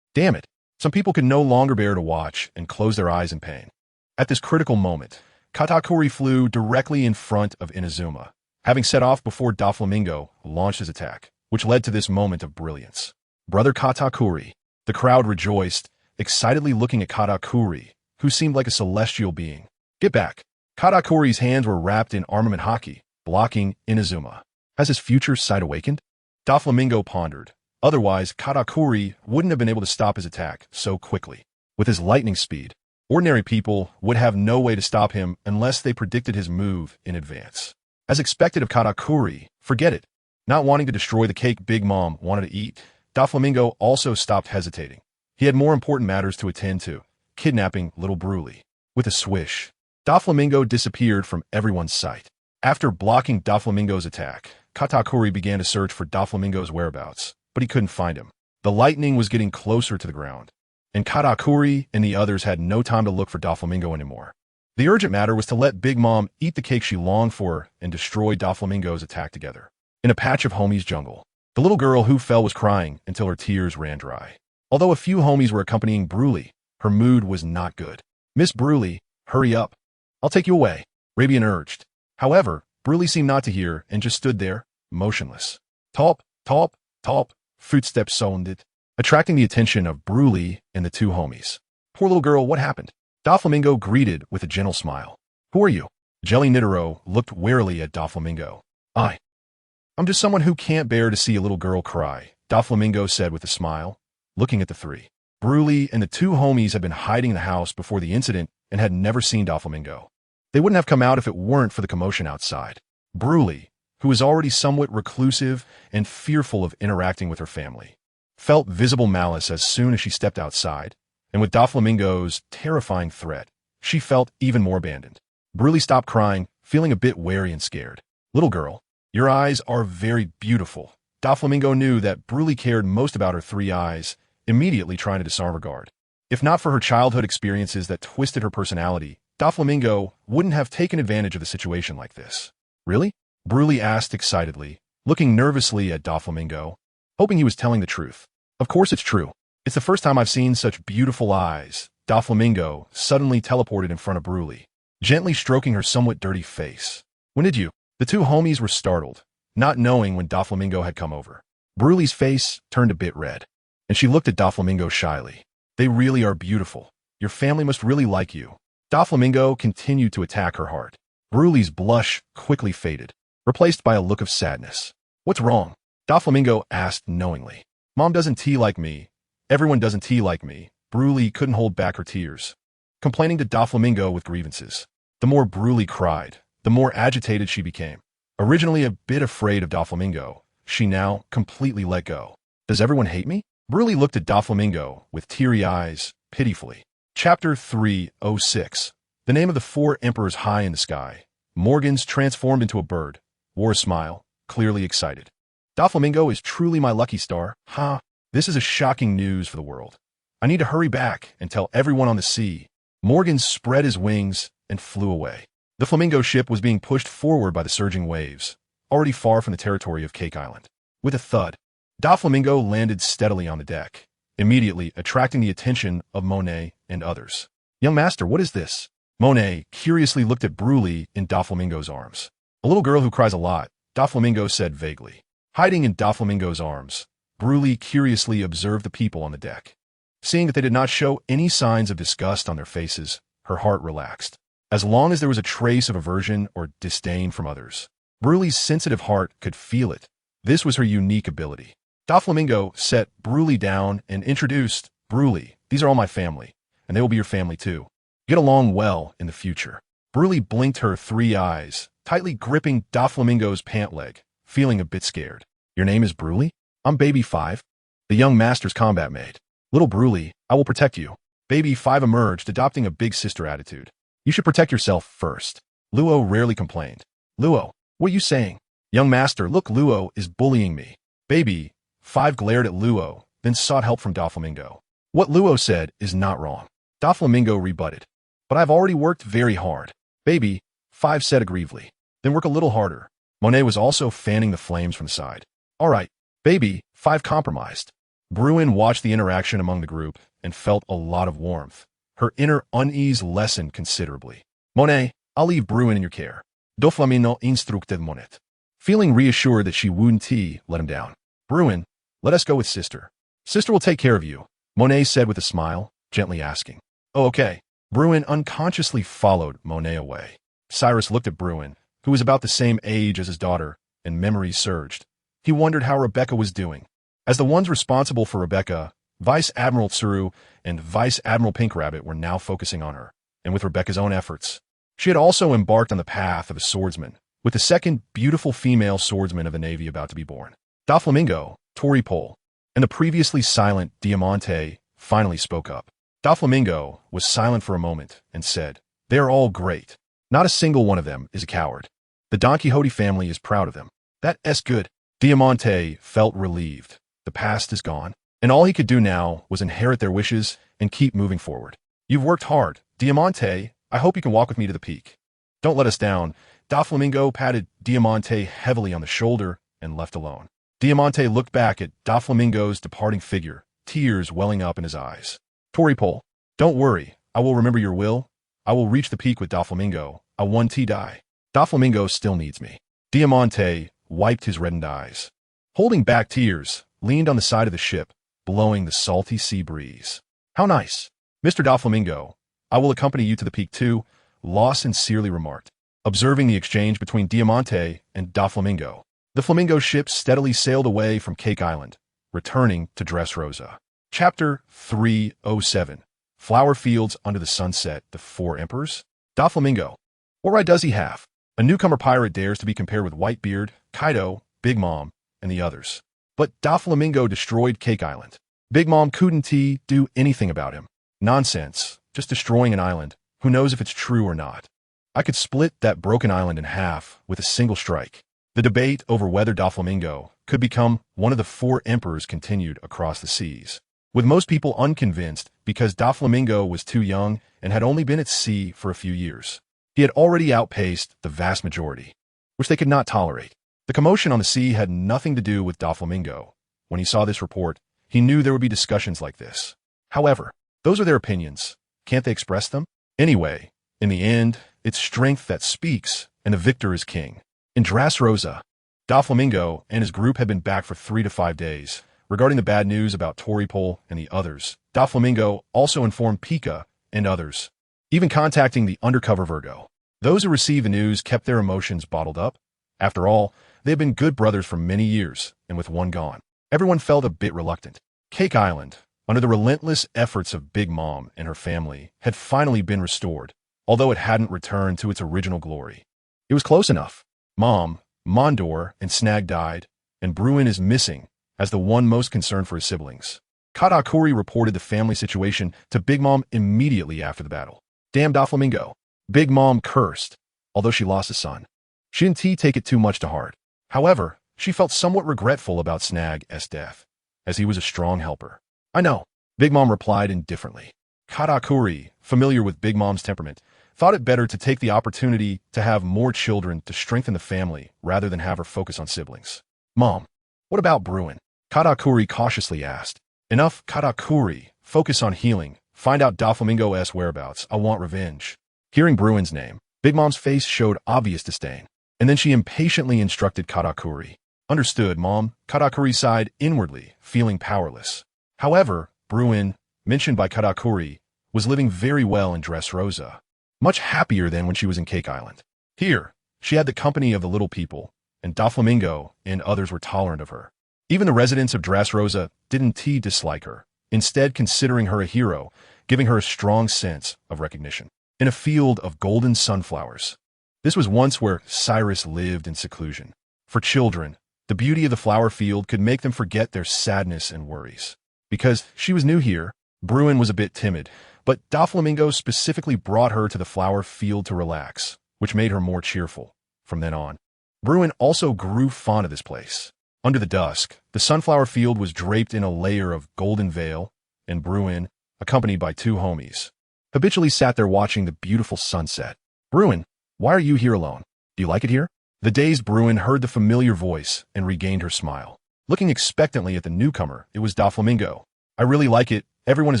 Damn it. Some people could no longer bear to watch and close their eyes in pain. At this critical moment, Katakuri flew directly in front of Inazuma, having set off before Doflamingo launched his attack, which led to this moment of brilliance. Brother Katakuri. The crowd rejoiced, excitedly looking at Katakuri, who seemed like a celestial being. Get back. Katakuri's hands were wrapped in armament haki, blocking Inazuma. Has his future sight awakened? Doflamingo pondered. Otherwise, Katakuri wouldn't have been able to stop his attack so quickly. With his lightning speed, ordinary people would have no way to stop him unless they predicted his move in advance. As expected of Katakuri, forget it. Not wanting to destroy the cake Big Mom wanted to eat, Doflamingo also stopped hesitating. He had more important matters to attend to, kidnapping little Bruley. With a swish, Doflamingo disappeared from everyone's sight. After blocking Doflamingo's attack, Katakuri began to search for Doflamingo's whereabouts, but he couldn't find him. The lightning was getting closer to the ground, and Katakuri and the others had no time to look for Doflamingo anymore. The urgent matter was to let Big Mom eat the cake she longed for and destroy Doflamingo's attack together. In a patch of homies jungle, the little girl who fell was crying until her tears ran dry. Although a few homies were accompanying Bruley, her mood was not good. "Miss Bruley, hurry up. I'll take you away," Rabian urged. However, Bruley seemed not to hear and just stood there, motionless. Top, top, top, footsteps sounded, attracting the attention of Bruley and the two homies. "Poor little girl, what happened?" Doflamingo greeted with a gentle smile. "Who are you?" Jelly Nitaro looked warily at Doflamingo. I'm just someone who can't bear to see a little girl cry," Doflamingo said with a smile, looking at the three. Bruley and the two homies had been hiding in the house before the incident and had never seen Doflamingo. They wouldn't have come out if it weren't for the commotion outside. Bruley, who was already somewhat reclusive and fearful of interacting with her family, felt visible malice as soon as she stepped outside, and with Doflamingo's terrifying threat, she felt even more abandoned. Bruley stopped crying, feeling a bit wary and scared. "Little girl, your eyes are very beautiful." Doflamingo knew that Bruley cared most about her three eyes, immediately trying to disarm her guard. If not for her childhood experiences that twisted her personality, Doflamingo wouldn't have taken advantage of a situation like this. "Really?" Bruley asked excitedly, looking nervously at Doflamingo, hoping he was telling the truth. "Of course it's true. It's the first time I've seen such beautiful eyes." Doflamingo suddenly teleported in front of Bruley, gently stroking her somewhat dirty face. "When did you?" The two homies were startled, not knowing when Doflamingo had come over. Bruley's face turned a bit red, and she looked at Doflamingo shyly. "They really are beautiful. Your family must really like you." Doflamingo continued to attack her heart. Bruley's blush quickly faded, replaced by a look of sadness. "What's wrong?" Doflamingo asked knowingly. "Mom doesn't tea like me. Everyone doesn't tea like me." Bruley couldn't hold back her tears, complaining to Doflamingo with grievances. The more Bruley cried, the more agitated she became. Originally a bit afraid of Doflamingo, she now completely let go. "Does everyone hate me?" Bruley looked at Doflamingo with teary eyes, pitifully. Chapter 306. The name of the four emperors high in the sky. Morgans transformed into a bird, wore a smile, clearly excited. "Doflamingo is truly my lucky star, huh? This is a shocking news for the world. I need to hurry back and tell everyone on the sea." Morgan spread his wings and flew away. The flamingo ship was being pushed forward by the surging waves, already far from the territory of Cake Island. With a thud, Doflamingo landed steadily on the deck, immediately attracting the attention of Monet and others. "Young master, what is this?" Monet curiously looked at Bruley in Doflamingo's arms. "A little girl who cries a lot," Doflamingo said vaguely. Hiding in Doflamingo's arms, Bruley curiously observed the people on the deck. Seeing that they did not show any signs of disgust on their faces, her heart relaxed. As long as there was a trace of aversion or disdain from others, Bruley's sensitive heart could feel it. This was her unique ability. Doflamingo set Bruley down and introduced, "Bruley, these are all my family, and they will be your family too. Get along well in the future." Bruley blinked her three eyes, tightly gripping Doflamingo's pant leg, feeling a bit scared. "Your name is Bruley?" "I'm Baby 5, the young master's combat maid." "Little Bruley, I will protect you." Baby 5 emerged, adopting a big sister attitude. "You should protect yourself first." Luo rarely complained. "Luo, what are you saying?" "Young master, look, Luo is bullying me." Baby 5 glared at Luo, then sought help from Doflamingo. "What Luo said is not wrong." Doflamingo rebutted. "But I've already worked very hard." Baby 5 said aggrievely. "Then work a little harder." Monet was also fanning the flames from the side. "All right." Baby 5 compromised. Bruin watched the interaction among the group and felt a lot of warmth. Her inner unease lessened considerably. "Monet, I'll leave Bruin in your care." Doflamingo instructed Monet. Feeling reassured that she wouldn't let him down. "Bruin, let us go with sister." "Sister will take care of you," Monet said with a smile, gently asking. "Oh, okay." Bruin unconsciously followed Monet away. Cyrus looked at Bruin, who was about the same age as his daughter, and memories surged. He wondered how Rebecca was doing. As the ones responsible for Rebecca, Vice Admiral Tsuru and Vice Admiral Pink Rabbit were now focusing on her, and with Rebecca's own efforts. She had also embarked on the path of a swordsman, with the second beautiful female swordsman of the Navy about to be born. Doflamingo, Toripole, and the previously silent Diamante finally spoke up. Doflamingo was silent for a moment and said, "They are all great. Not a single one of them is a coward. The Donquixote family is proud of them. That's good." Diamante felt relieved. The past is gone, and all he could do now was inherit their wishes and keep moving forward. "You've worked hard, Diamante," I hope you can walk with me to the peak. Don't let us down. Doflamingo patted Diamante heavily on the shoulder and left alone. Diamante looked back at Doflamingo's departing figure, tears welling up in his eyes. Toripole, don't worry. I will remember your will. I will reach the peak with Doflamingo. I won die. Doflamingo still needs me. Diamante wiped his reddened eyes. Holding back tears, leaned on the side of the ship, blowing the salty sea breeze. How nice. Mr. Doflamingo, I will accompany you to the peak too, Law sincerely remarked, observing the exchange between Diamante and Doflamingo. The flamingo ship steadily sailed away from Cake Island, returning to Dressrosa. Chapter 307. Flower Fields Under the Sunset, The Four Emperors. Doflamingo. What right does he have? A newcomer pirate dares to be compared with Whitebeard, Kaido, Big Mom, and the others. But Doflamingo destroyed Cake Island. Big Mom couldn't do anything about him. Nonsense. Just destroying an island. Who knows if it's true or not? I could split that broken island in half with a single strike. The debate over whether Doflamingo could become one of the four emperors continued across the seas, with most people unconvinced because Doflamingo was too young and had only been at sea for a few years. He had already outpaced the vast majority, which they could not tolerate. The commotion on the sea had nothing to do with Doflamingo. When he saw this report, he knew there would be discussions like this. However, those are their opinions. Can't they express them? Anyway, in the end, it's strength that speaks, and the victor is king. In Dressrosa, Doflamingo and his group had been back for 3 to 5 days. Regarding the bad news about Toripole and the others, Doflamingo also informed Pika and others, even contacting the undercover Virgo. Those who received the news kept their emotions bottled up. After all, they had been good brothers for many years, and with one gone, everyone felt a bit reluctant. Cake Island, under the relentless efforts of Big Mom and her family, had finally been restored, although it hadn't returned to its original glory. It was close enough. Mom, Mondor, and Snag died, and Bruin is missing as the one most concerned for his siblings. Katakuri reported the family situation to Big Mom immediately after the battle. Damn Doflamingo. Big Mom cursed, although she lost a son. She didn't take it too much to heart. However, she felt somewhat regretful about Snag's death, as he was a strong helper. I know, Big Mom replied indifferently. Katakuri, familiar with Big Mom's temperament, thought it better to take the opportunity to have more children to strengthen the family rather than have her focus on siblings. Mom, what about Bruin? Katakuri cautiously asked. Enough, Katakuri. Focus on healing. Find out Doflamingo's whereabouts. I want revenge. Hearing Bruin's name, Big Mom's face showed obvious disdain, and then she impatiently instructed Katakuri. Understood, Mom. Katakuri sighed inwardly, feeling powerless. However, Bruin, mentioned by Katakuri, was living very well in Dressrosa, much happier than when she was in Cake Island. Here, she had the company of the little people, and Doflamingo and others were tolerant of her. Even the residents of Dressrosa didn't dislike her, instead considering her a hero, giving her a strong sense of recognition. In a field of golden sunflowers. This was once where Cyrus lived in seclusion. For children, the beauty of the flower field could make them forget their sadness and worries. Because she was new here, Bruin was a bit timid, but Doflamingo specifically brought her to the flower field to relax, which made her more cheerful. From then on, Bruin also grew fond of this place. Under the dusk, the sunflower field was draped in a layer of golden veil, and Bruin, accompanied by 2 homies, habitually sat there watching the beautiful sunset. Bruin, why are you here alone? Do you like it here? The dazed Bruin heard the familiar voice and regained her smile. Looking expectantly at the newcomer, it was Doflamingo. I really like it. Everyone is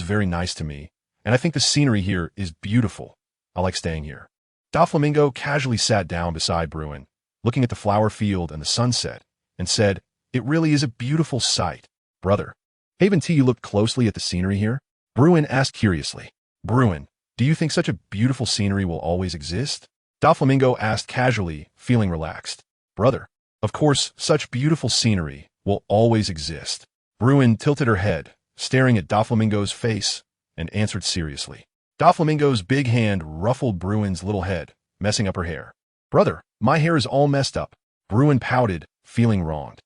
very nice to me, and I think the scenery here is beautiful. I like staying here. Doflamingo casually sat down beside Bruin, looking at the flower field and the sunset, and said, It really is a beautiful sight. Brother, haven't you looked closely at the scenery here? Bruin asked curiously. Bruin, do you think such a beautiful scenery will always exist? Doflamingo asked casually, feeling relaxed. Brother, of course, such beautiful scenery will always exist. Bruin tilted her head, staring at Doflamingo's face, and answered seriously. Doflamingo's big hand ruffled Bruin's little head, messing up her hair. Brother, my hair is all messed up. Bruin pouted, feeling wronged.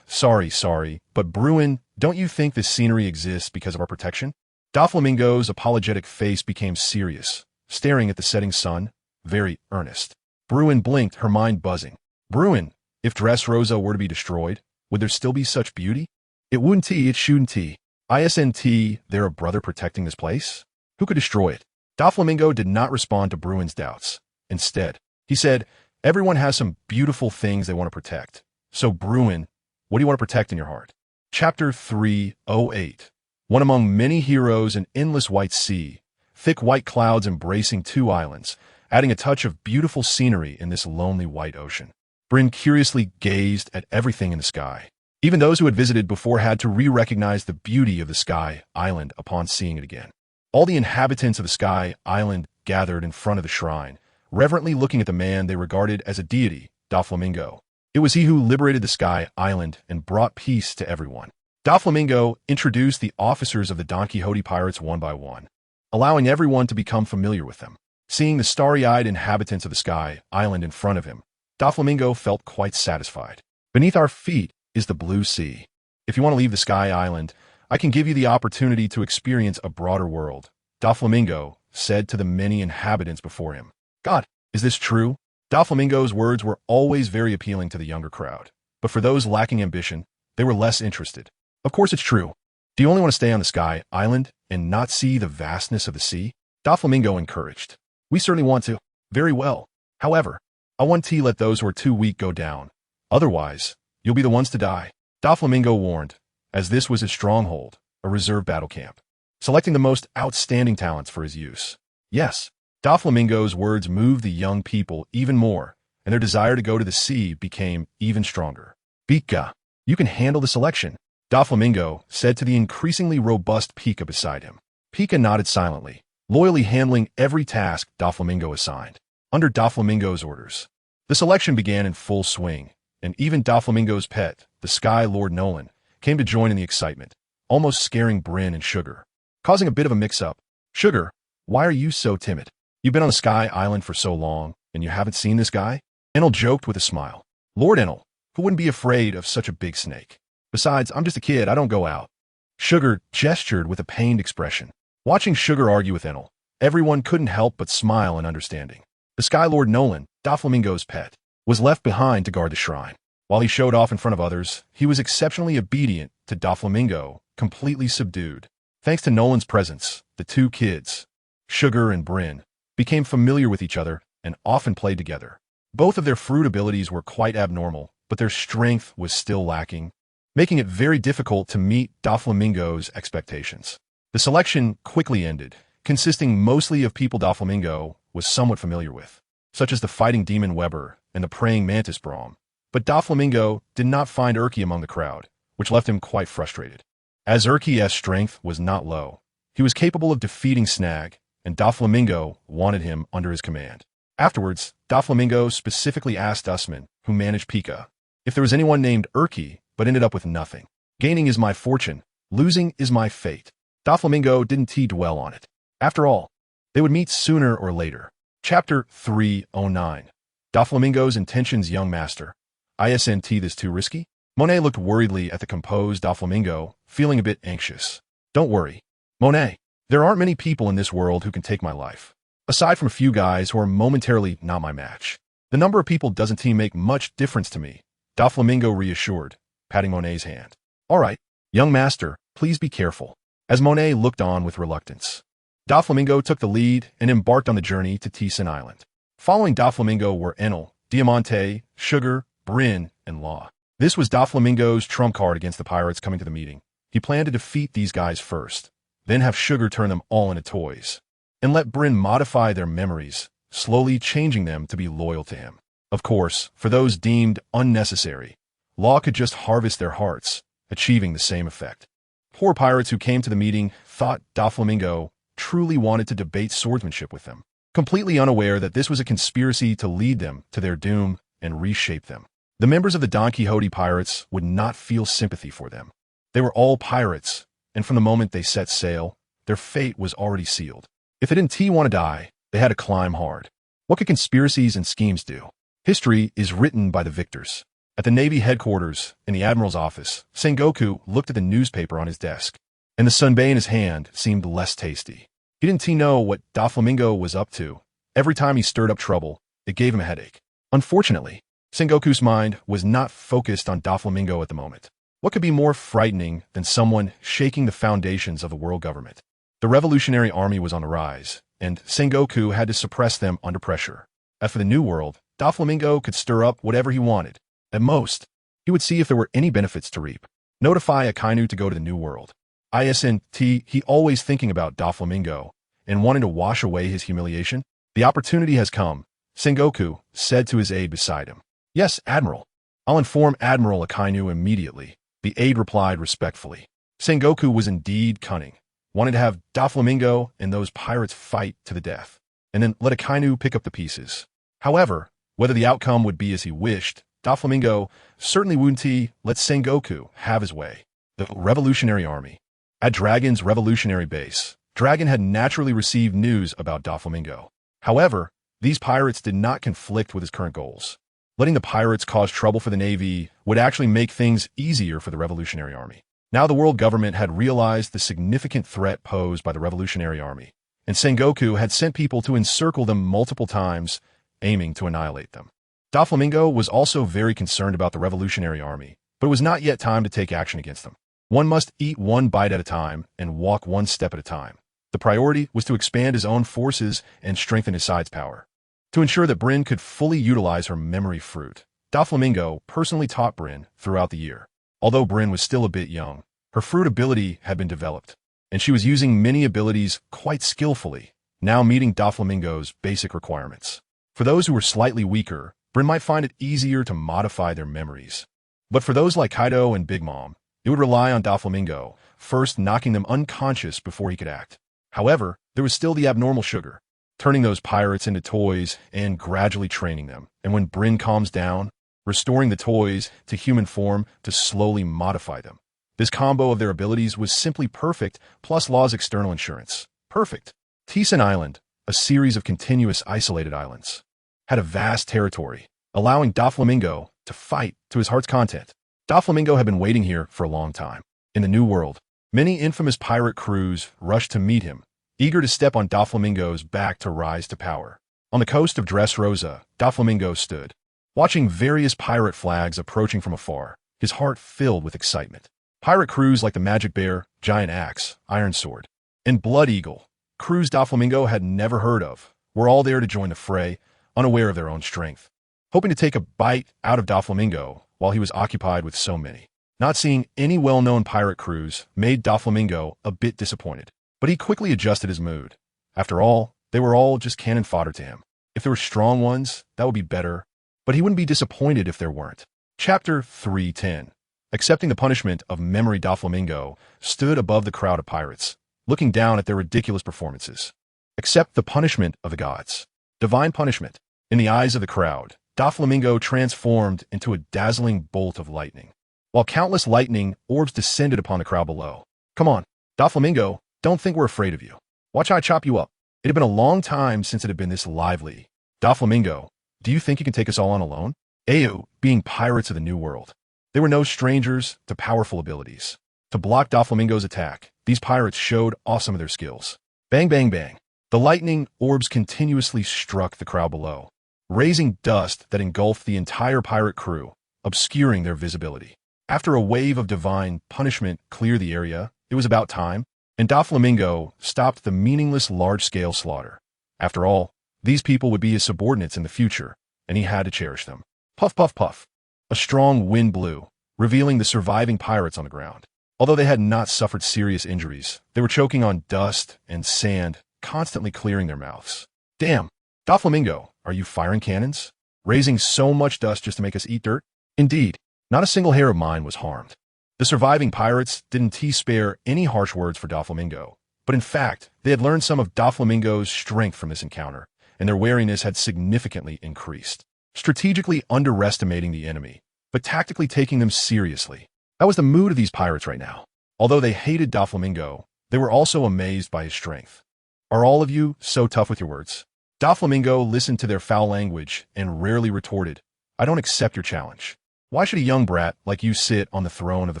Sorry, but Bruin, don't you think this scenery exists because of our protection? Doflamingo's apologetic face became serious, staring at the setting sun, very earnest. Bruin blinked, her mind buzzing. Bruin, if Dressrosa were to be destroyed, would there still be such beauty? It wouldn't it shouldn't Isn't there a brother protecting this place? Who could destroy it? Doflamingo did not respond to Bruin's doubts. Instead, he said, "Everyone has some beautiful things they want to protect. So Bruin, what do you want to protect in your heart?" Chapter 308. One among many heroes, an endless white sea, thick white clouds embracing two islands, adding a touch of beautiful scenery in this lonely white ocean. Bryn curiously gazed at everything in the sky. Even those who had visited before had to re-recognize the beauty of the Sky Island upon seeing it again. All the inhabitants of the Sky Island gathered in front of the shrine, reverently looking at the man they regarded as a deity, Doflamingo. It was he who liberated the Sky Island and brought peace to everyone. Doflamingo introduced the officers of the Donquixote pirates one by one, allowing everyone to become familiar with them. Seeing the starry-eyed inhabitants of the Sky Island in front of him, Doflamingo felt quite satisfied. "Beneath our feet is the blue sea. If you want to leave the Sky Island, I can give you the opportunity to experience a broader world," Doflamingo said to the many inhabitants before him. "God, is this true?" Doflamingo's words were always very appealing to the younger crowd, but for those lacking ambition, they were less interested. "Of course it's true. Do you only want to stay on the Sky Island and not see the vastness of the sea?" Doflamingo encouraged. "We certainly want to." "Very well. However, I want to let those who are too weak go down. Otherwise, you'll be the ones to die," Doflamingo warned, as this was his stronghold, a reserve battle camp, selecting the most outstanding talents for his use. Yes, Doflamingo's words moved the young people even more, and their desire to go to the sea became even stronger. "Pika, you can handle the selection," Doflamingo said to the increasingly robust Pika beside him. Pika nodded silently, loyally handling every task Doflamingo assigned. Under Doflamingo's orders, the selection began in full swing, and even Doflamingo's pet, the Sky Lord Nolan, came to join in the excitement, almost scaring Bryn and Sugar, causing a bit of a mix-up. "Sugar, why are you so timid? You've been on the Sky Island for so long, and you haven't seen this guy?" Enel joked with a smile. "Lord Enel, who wouldn't be afraid of such a big snake? Besides, I'm just a kid, I don't go out." Sugar gestured with a pained expression. Watching Sugar argue with Enel, everyone couldn't help but smile in understanding. The Sky Lord Nolan, Doflamingo's pet, was left behind to guard the shrine. While he showed off in front of others, he was exceptionally obedient to Doflamingo, completely subdued. Thanks to Nolan's presence, the two kids, Sugar and Bryn, became familiar with each other and often played together. Both of their fruit abilities were quite abnormal, but their strength was still lacking, making it very difficult to meet Doflamingo's expectations. The selection quickly ended, consisting mostly of people Doflamingo was somewhat familiar with, such as the fighting demon Weber and the praying mantis Braum. But Doflamingo did not find Urki among the crowd, which left him quite frustrated. As Urki's strength was not low, he was capable of defeating Snag, and Doflamingo wanted him under his command. Afterwards, Doflamingo specifically asked Usman, who managed Pika, if there was anyone named Urki, but ended up with nothing. "Gaining is my fortune, losing is my fate." Doflamingo didn't dwell on it. After all, they would meet sooner or later. Chapter 309. Doflamingo's intentions, young master. "Isn't this too risky?" Monet looked worriedly at the composed Doflamingo, feeling a bit anxious. "Don't worry, Monet. There aren't many people in this world who can take my life, aside from a few guys who are momentarily not my match. The number of people doesn't make much difference to me," Doflamingo reassured, patting Monet's hand. "All right, young master, please be careful," as Monet looked on with reluctance. Doflamingo took the lead and embarked on the journey to Tisan Island. Following Doflamingo were Enel, Diamante, Sugar, Bryn, and Law. This was Doflamingo's trump card against the pirates coming to the meeting. He planned to defeat these guys first, then have Sugar turn them all into toys, and let Bryn modify their memories, slowly changing them to be loyal to him. Of course, for those deemed unnecessary, Law could just harvest their hearts, achieving the same effect. Poor pirates who came to the meeting thought Doflamingo truly wanted to debate swordsmanship with them, completely unaware that this was a conspiracy to lead them to their doom and reshape them. The members of the Donquixote pirates would not feel sympathy for them. They were all pirates, and from the moment they set sail, their fate was already sealed. If they didn't want to die, they had to climb hard. What could conspiracies and schemes do? History is written by the victors. At the Navy headquarters, in the Admiral's office, Sengoku looked at the newspaper on his desk, and the sunbae in his hand seemed less tasty. He didn't know what Doflamingo was up to. Every time he stirred up trouble, it gave him a headache. Unfortunately, Sengoku's mind was not focused on Doflamingo at the moment. What could be more frightening than someone shaking the foundations of the world government? The Revolutionary Army was on the rise, and Sengoku had to suppress them under pressure. As for the New World, Doflamingo could stir up whatever he wanted. At most, he would see if there were any benefits to reap. Notify Akainu to go to the New World. He always thinking about Doflamingo and wanting to wash away his humiliation. The opportunity has come, Sengoku said to his aide beside him. Yes, Admiral. I'll inform Admiral Akainu immediately, the aide replied respectfully. Sengoku was indeed cunning, wanted to have Doflamingo and those pirates fight to the death, and then let Akainu pick up the pieces. However, whether the outcome would be as he wished, Doflamingo certainly wouldn't let Sengoku have his way. The Revolutionary Army. At Dragon's revolutionary base, Dragon had naturally received news about Doflamingo. However, these pirates did not conflict with his current goals. Letting the pirates cause trouble for the Navy would actually make things easier for the Revolutionary Army. Now the world government had realized the significant threat posed by the Revolutionary Army, and Sengoku had sent people to encircle them multiple times, aiming to annihilate them. Doflamingo was also very concerned about the Revolutionary Army, but it was not yet time to take action against them. One must eat one bite at a time and walk one step at a time. The priority was to expand his own forces and strengthen his side's power. To ensure that Bryn could fully utilize her memory fruit, Doflamingo personally taught Bryn throughout the year. Although Bryn was still a bit young, her fruit ability had been developed, and she was using many abilities quite skillfully, now meeting Doflamingo's basic requirements. For those who were slightly weaker, Bryn might find it easier to modify their memories. But for those like Kaido and Big Mom, it would rely on Doflamingo, first knocking them unconscious before he could act. However, there was still the abnormal sugar, turning those pirates into toys and gradually training them. And when Bryn calms down, restoring the toys to human form to slowly modify them. This combo of their abilities was simply perfect, plus Law's external insurance. Perfect. Tisen Island, a series of continuous isolated islands, had a vast territory, allowing Doflamingo to fight to his heart's content. Doflamingo had been waiting here for a long time. In the New World, many infamous pirate crews rushed to meet him, eager to step on Doflamingo's back to rise to power. On the coast of Dressrosa, Doflamingo stood, watching various pirate flags approaching from afar, his heart filled with excitement. Pirate crews like the Magic Bear, Giant Axe, Iron Sword, and Blood Eagle, crews Doflamingo had never heard of, were all there to join the fray, unaware of their own strength, hoping to take a bite out of Doflamingo while he was occupied with so many. Not seeing any well-known pirate crews made Doflamingo a bit disappointed, but he quickly adjusted his mood. After all, they were all just cannon fodder to him. If there were strong ones, that would be better, but he wouldn't be disappointed if there weren't. Chapter 310. Accepting the punishment of Memory. Doflamingo stood above the crowd of pirates, looking down at their ridiculous performances. Accept the punishment of the gods. Divine punishment. In the eyes of the crowd, Doflamingo transformed into a dazzling bolt of lightning, while countless lightning orbs descended upon the crowd below. Come on, Doflamingo, don't think we're afraid of you. Watch how I chop you up. It had been a long time since it had been this lively. Doflamingo, do you think you can take us all on alone? Au, being pirates of the New World. They were no strangers to powerful abilities. To block Doflamingo's attack, these pirates showed off some of their skills. Bang, bang, bang. The lightning orbs continuously struck the crowd below, raising dust that engulfed the entire pirate crew, obscuring their visibility. After a wave of divine punishment cleared the area, it was about time, and Doflamingo stopped the meaningless large-scale slaughter. After all, these people would be his subordinates in the future, and he had to cherish them. Puff, puff, puff. A strong wind blew, revealing the surviving pirates on the ground. Although they had not suffered serious injuries, they were choking on dust and sand, constantly clearing their mouths. Damn, Doflamingo, are you firing cannons? Raising so much dust just to make us eat dirt? Indeed, not a single hair of mine was harmed. The surviving pirates didn't spare any harsh words for Doflamingo, but in fact, they had learned some of Doflamingo's strength from this encounter, and their wariness had significantly increased. Strategically underestimating the enemy, but tactically taking them seriously. That was the mood of these pirates right now. Although they hated Doflamingo, they were also amazed by his strength. Are all of you so tough with your words? Doflamingo listened to their foul language and rarely retorted, I don't accept your challenge. Why should a young brat like you sit on the throne of the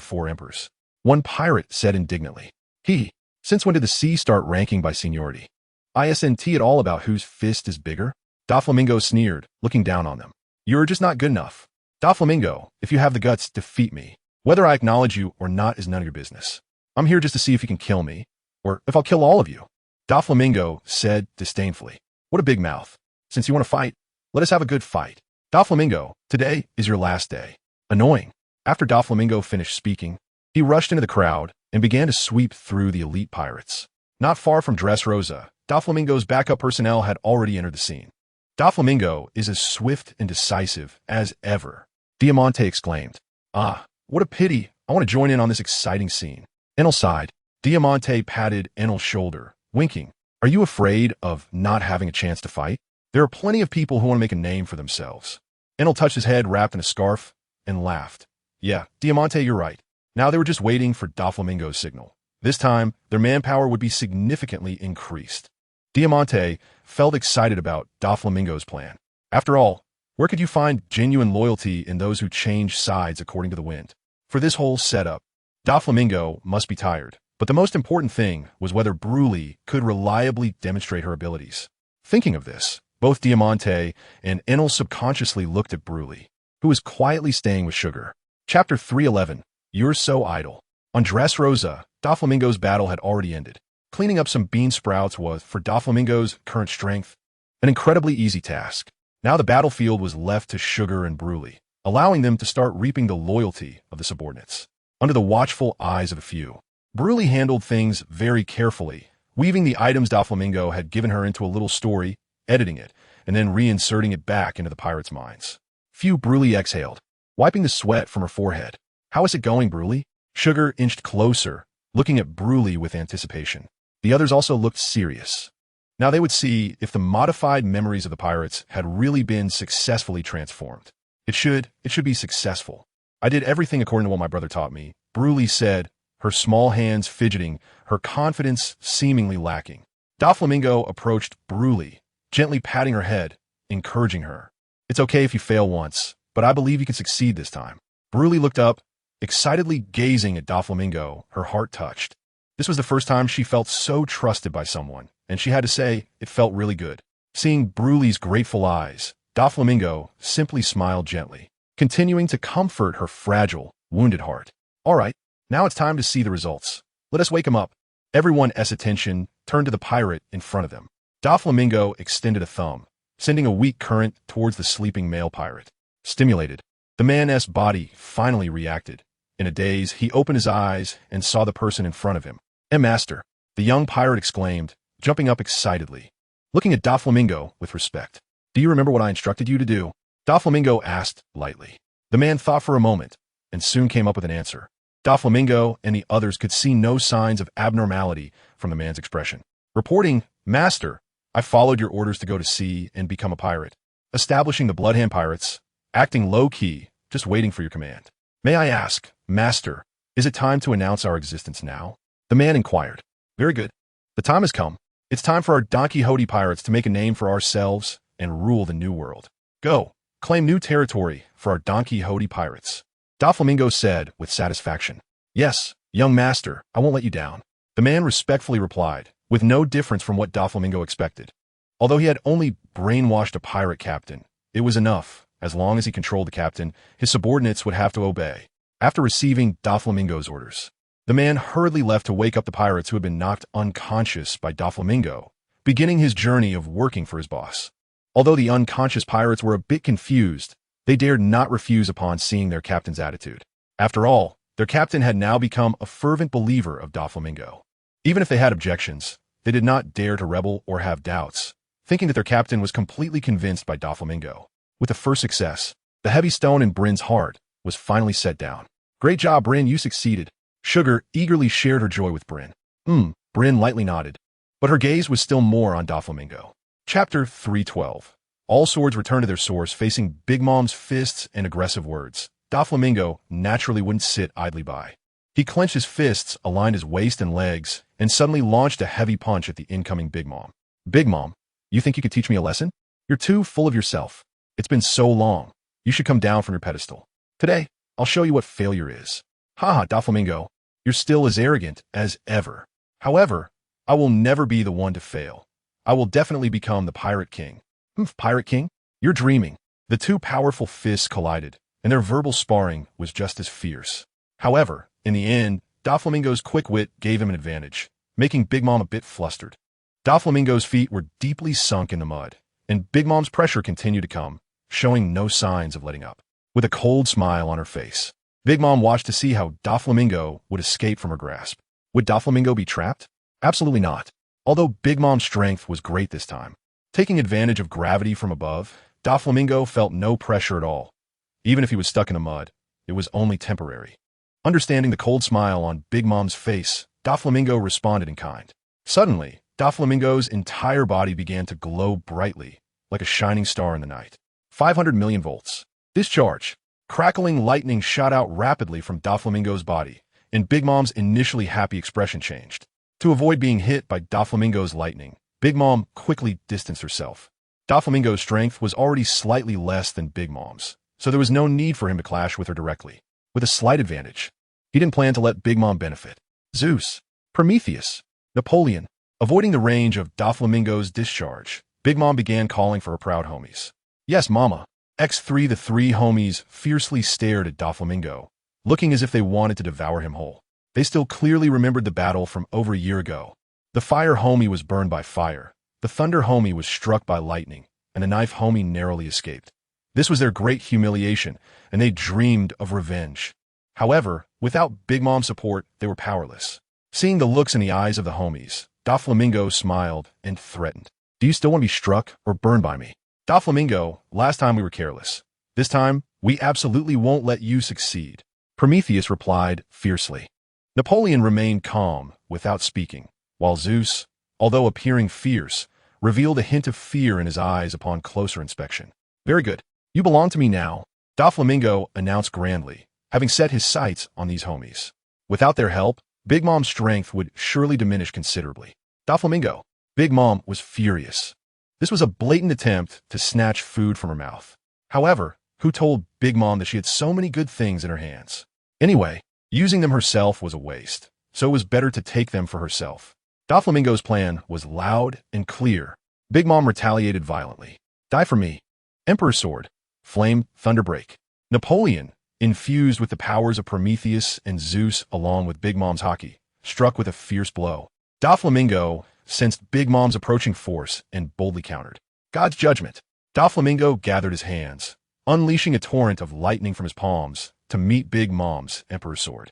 four emperors? One pirate said indignantly. Since when did the sea start ranking by seniority? Isn't it all about whose fist is bigger? Doflamingo sneered, looking down on them. You're just not good enough. Doflamingo, if you have the guts, defeat me. Whether I acknowledge you or not is none of your business. I'm here just to see if you can kill me, or if I'll kill all of you. Doflamingo said disdainfully. What a big mouth. Since you want to fight, let us have a good fight. Doflamingo, today is your last day. Annoying. After Doflamingo finished speaking, he rushed into the crowd and began to sweep through the elite pirates. Not far from Dressrosa, Doflamingo's backup personnel had already entered the scene. Doflamingo is as swift and decisive as ever, Diamante exclaimed. Ah, what a pity. I want to join in on this exciting scene. Enel sighed. Diamante patted Enel's shoulder, winking. Are you afraid of not having a chance to fight? There are plenty of people who want to make a name for themselves. Enel touched his head wrapped in a scarf and laughed. Yeah, Diamante, you're right. Now they were just waiting for Doflamingo's signal. This time, their manpower would be significantly increased. Diamante felt excited about Doflamingo's plan. After all, where could you find genuine loyalty in those who change sides according to the wind? For this whole setup, Doflamingo must be tired, but the most important thing was whether Bruley could reliably demonstrate her abilities. Thinking of this, both Diamante and Enel subconsciously looked at Bruley, who was quietly staying with Sugar. Chapter 311, You're So Idle. On Dressrosa, Doflamingo's battle had already ended. Cleaning up some bean sprouts was, for Doflamingo's current strength, an incredibly easy task. Now the battlefield was left to Sugar and Bruley, allowing them to start reaping the loyalty of the subordinates. Under the watchful eyes of a few, Bruley handled things very carefully, weaving the items Doflamingo had given her into a little story, editing it, and then reinserting it back into the pirates' minds. Few Bruley exhaled, wiping the sweat from her forehead. How is it going, Bruley? Sugar inched closer, looking at Bruley with anticipation. The others also looked serious. Now they would see if the modified memories of the pirates had really been successfully transformed. It should be successful. I did everything according to what my brother taught me, Bruley said, her small hands fidgeting, her confidence seemingly lacking. Doflamingo approached Bruley, gently patting her head, encouraging her. It's okay if you fail once, but I believe you can succeed this time. Bruley looked up, excitedly gazing at Doflamingo, her heart touched. This was the first time she felt so trusted by someone, and she had to say it felt really good. Seeing Bruley's grateful eyes, Doflamingo simply smiled gently, continuing to comfort her fragile, wounded heart. All right, now it's time to see the results. Let us wake him up. Everyone's attention turned to the pirate in front of them. Doflamingo extended a thumb, sending a weak current towards the sleeping male pirate. Stimulated, the man's body finally reacted. In a daze, he opened his eyes and saw the person in front of him. Master, the young pirate exclaimed, jumping up excitedly, looking at Doflamingo with respect. Do you remember what I instructed you to do? Doflamingo asked lightly. The man thought for a moment and soon came up with an answer. Doflamingo and the others could see no signs of abnormality from the man's expression. Reporting, Master, I followed your orders to go to sea and become a pirate, establishing the Bloodhand Pirates, acting low-key, just waiting for your command. May I ask, Master, is it time to announce our existence now? The man inquired. Very good. The time has come. It's time for our Donquixote pirates to make a name for ourselves and rule the new world. Go, claim new territory for our Donquixote pirates. Doflamingo said with satisfaction. Yes, young master, I won't let you down. The man respectfully replied, with no difference from what Doflamingo expected. Although he had only brainwashed a pirate captain, it was enough. As long as he controlled the captain, his subordinates would have to obey. After receiving Doflamingo's orders, the man hurriedly left to wake up the pirates who had been knocked unconscious by Doflamingo, beginning his journey of working for his boss. Although the unconscious pirates were a bit confused, they dared not refuse upon seeing their captain's attitude. After all, their captain had now become a fervent believer of Doflamingo. Even if they had objections, they did not dare to rebel or have doubts, thinking that their captain was completely convinced by Doflamingo. With the first success, the heavy stone in Bryn's heart was finally set down. Great job, Bryn, you succeeded. Sugar eagerly shared her joy with Bryn. Bryn lightly nodded, but her gaze was still more on Doflamingo. Chapter 312. All swords returned to their source, facing Big Mom's fists and aggressive words. Doflamingo naturally wouldn't sit idly by. He clenched his fists, aligned his waist and legs, and suddenly launched a heavy punch at the incoming Big Mom. Big Mom, you think you could teach me a lesson? You're too full of yourself. It's been so long. You should come down from your pedestal. Today, I'll show you what failure is. Haha, Doflamingo, you're still as arrogant as ever. However, I will never be the one to fail. I will definitely become the Pirate King. Pirate King? You're dreaming. The two powerful fists collided, and their verbal sparring was just as fierce. However, in the end, Doflamingo's quick wit gave him an advantage, making Big Mom a bit flustered. Doflamingo's feet were deeply sunk in the mud, and Big Mom's pressure continued to come, showing no signs of letting up. With a cold smile on her face, Big Mom watched to see how Doflamingo would escape from her grasp. Would Doflamingo be trapped? Absolutely not. Although Big Mom's strength was great this time. Taking advantage of gravity from above, Doflamingo felt no pressure at all. Even if he was stuck in the mud, it was only temporary. Understanding the cold smile on Big Mom's face, Doflamingo responded in kind. Suddenly, Doflamingo's entire body began to glow brightly, like a shining star in the night. 500 million volts. Discharge. Crackling lightning shot out rapidly from Doflamingo's body, and Big Mom's initially happy expression changed. To avoid being hit by Doflamingo's lightning, Big Mom quickly distanced herself. Doflamingo's strength was already slightly less than Big Mom's, so there was no need for him to clash with her directly. With a slight advantage, he didn't plan to let Big Mom benefit. Zeus, Prometheus, Napoleon. Avoiding the range of Doflamingo's discharge, Big Mom began calling for her proud homies. Yes, Mama. X3 The three homies fiercely stared at Doflamingo, looking as if they wanted to devour him whole. They still clearly remembered the battle from over a year ago. The fire homie was burned by fire, the thunder homie was struck by lightning, and the knife homie narrowly escaped. This was their great humiliation, and they dreamed of revenge. However, without Big Mom's support, they were powerless. Seeing the looks in the eyes of the homies, Doflamingo smiled and threatened. Do you still want to be struck or burned by me? Doflamingo, last time we were careless. This time, we absolutely won't let you succeed. Prometheus replied fiercely. Napoleon remained calm, without speaking, while Zeus, although appearing fierce, revealed a hint of fear in his eyes upon closer inspection. Very good. You belong to me now, Doflamingo announced grandly, having set his sights on these homies. Without their help, Big Mom's strength would surely diminish considerably. Doflamingo. Big Mom was furious. This was a blatant attempt to snatch food from her mouth. However, who told Big Mom that she had so many good things in her hands? Anyway, using them herself was a waste, so it was better to take them for herself. Doflamingo's plan was loud and clear. Big Mom retaliated violently. Die for me. Emperor's Sword. Flame, Thunderbreak. Napoleon, infused with the powers of Prometheus and Zeus along with Big Mom's hockey, struck with a fierce blow. Doflamingo sensed Big Mom's approaching force and boldly countered. God's Judgment. Doflamingo gathered his hands, unleashing a torrent of lightning from his palms to meet Big Mom's Emperor's Sword.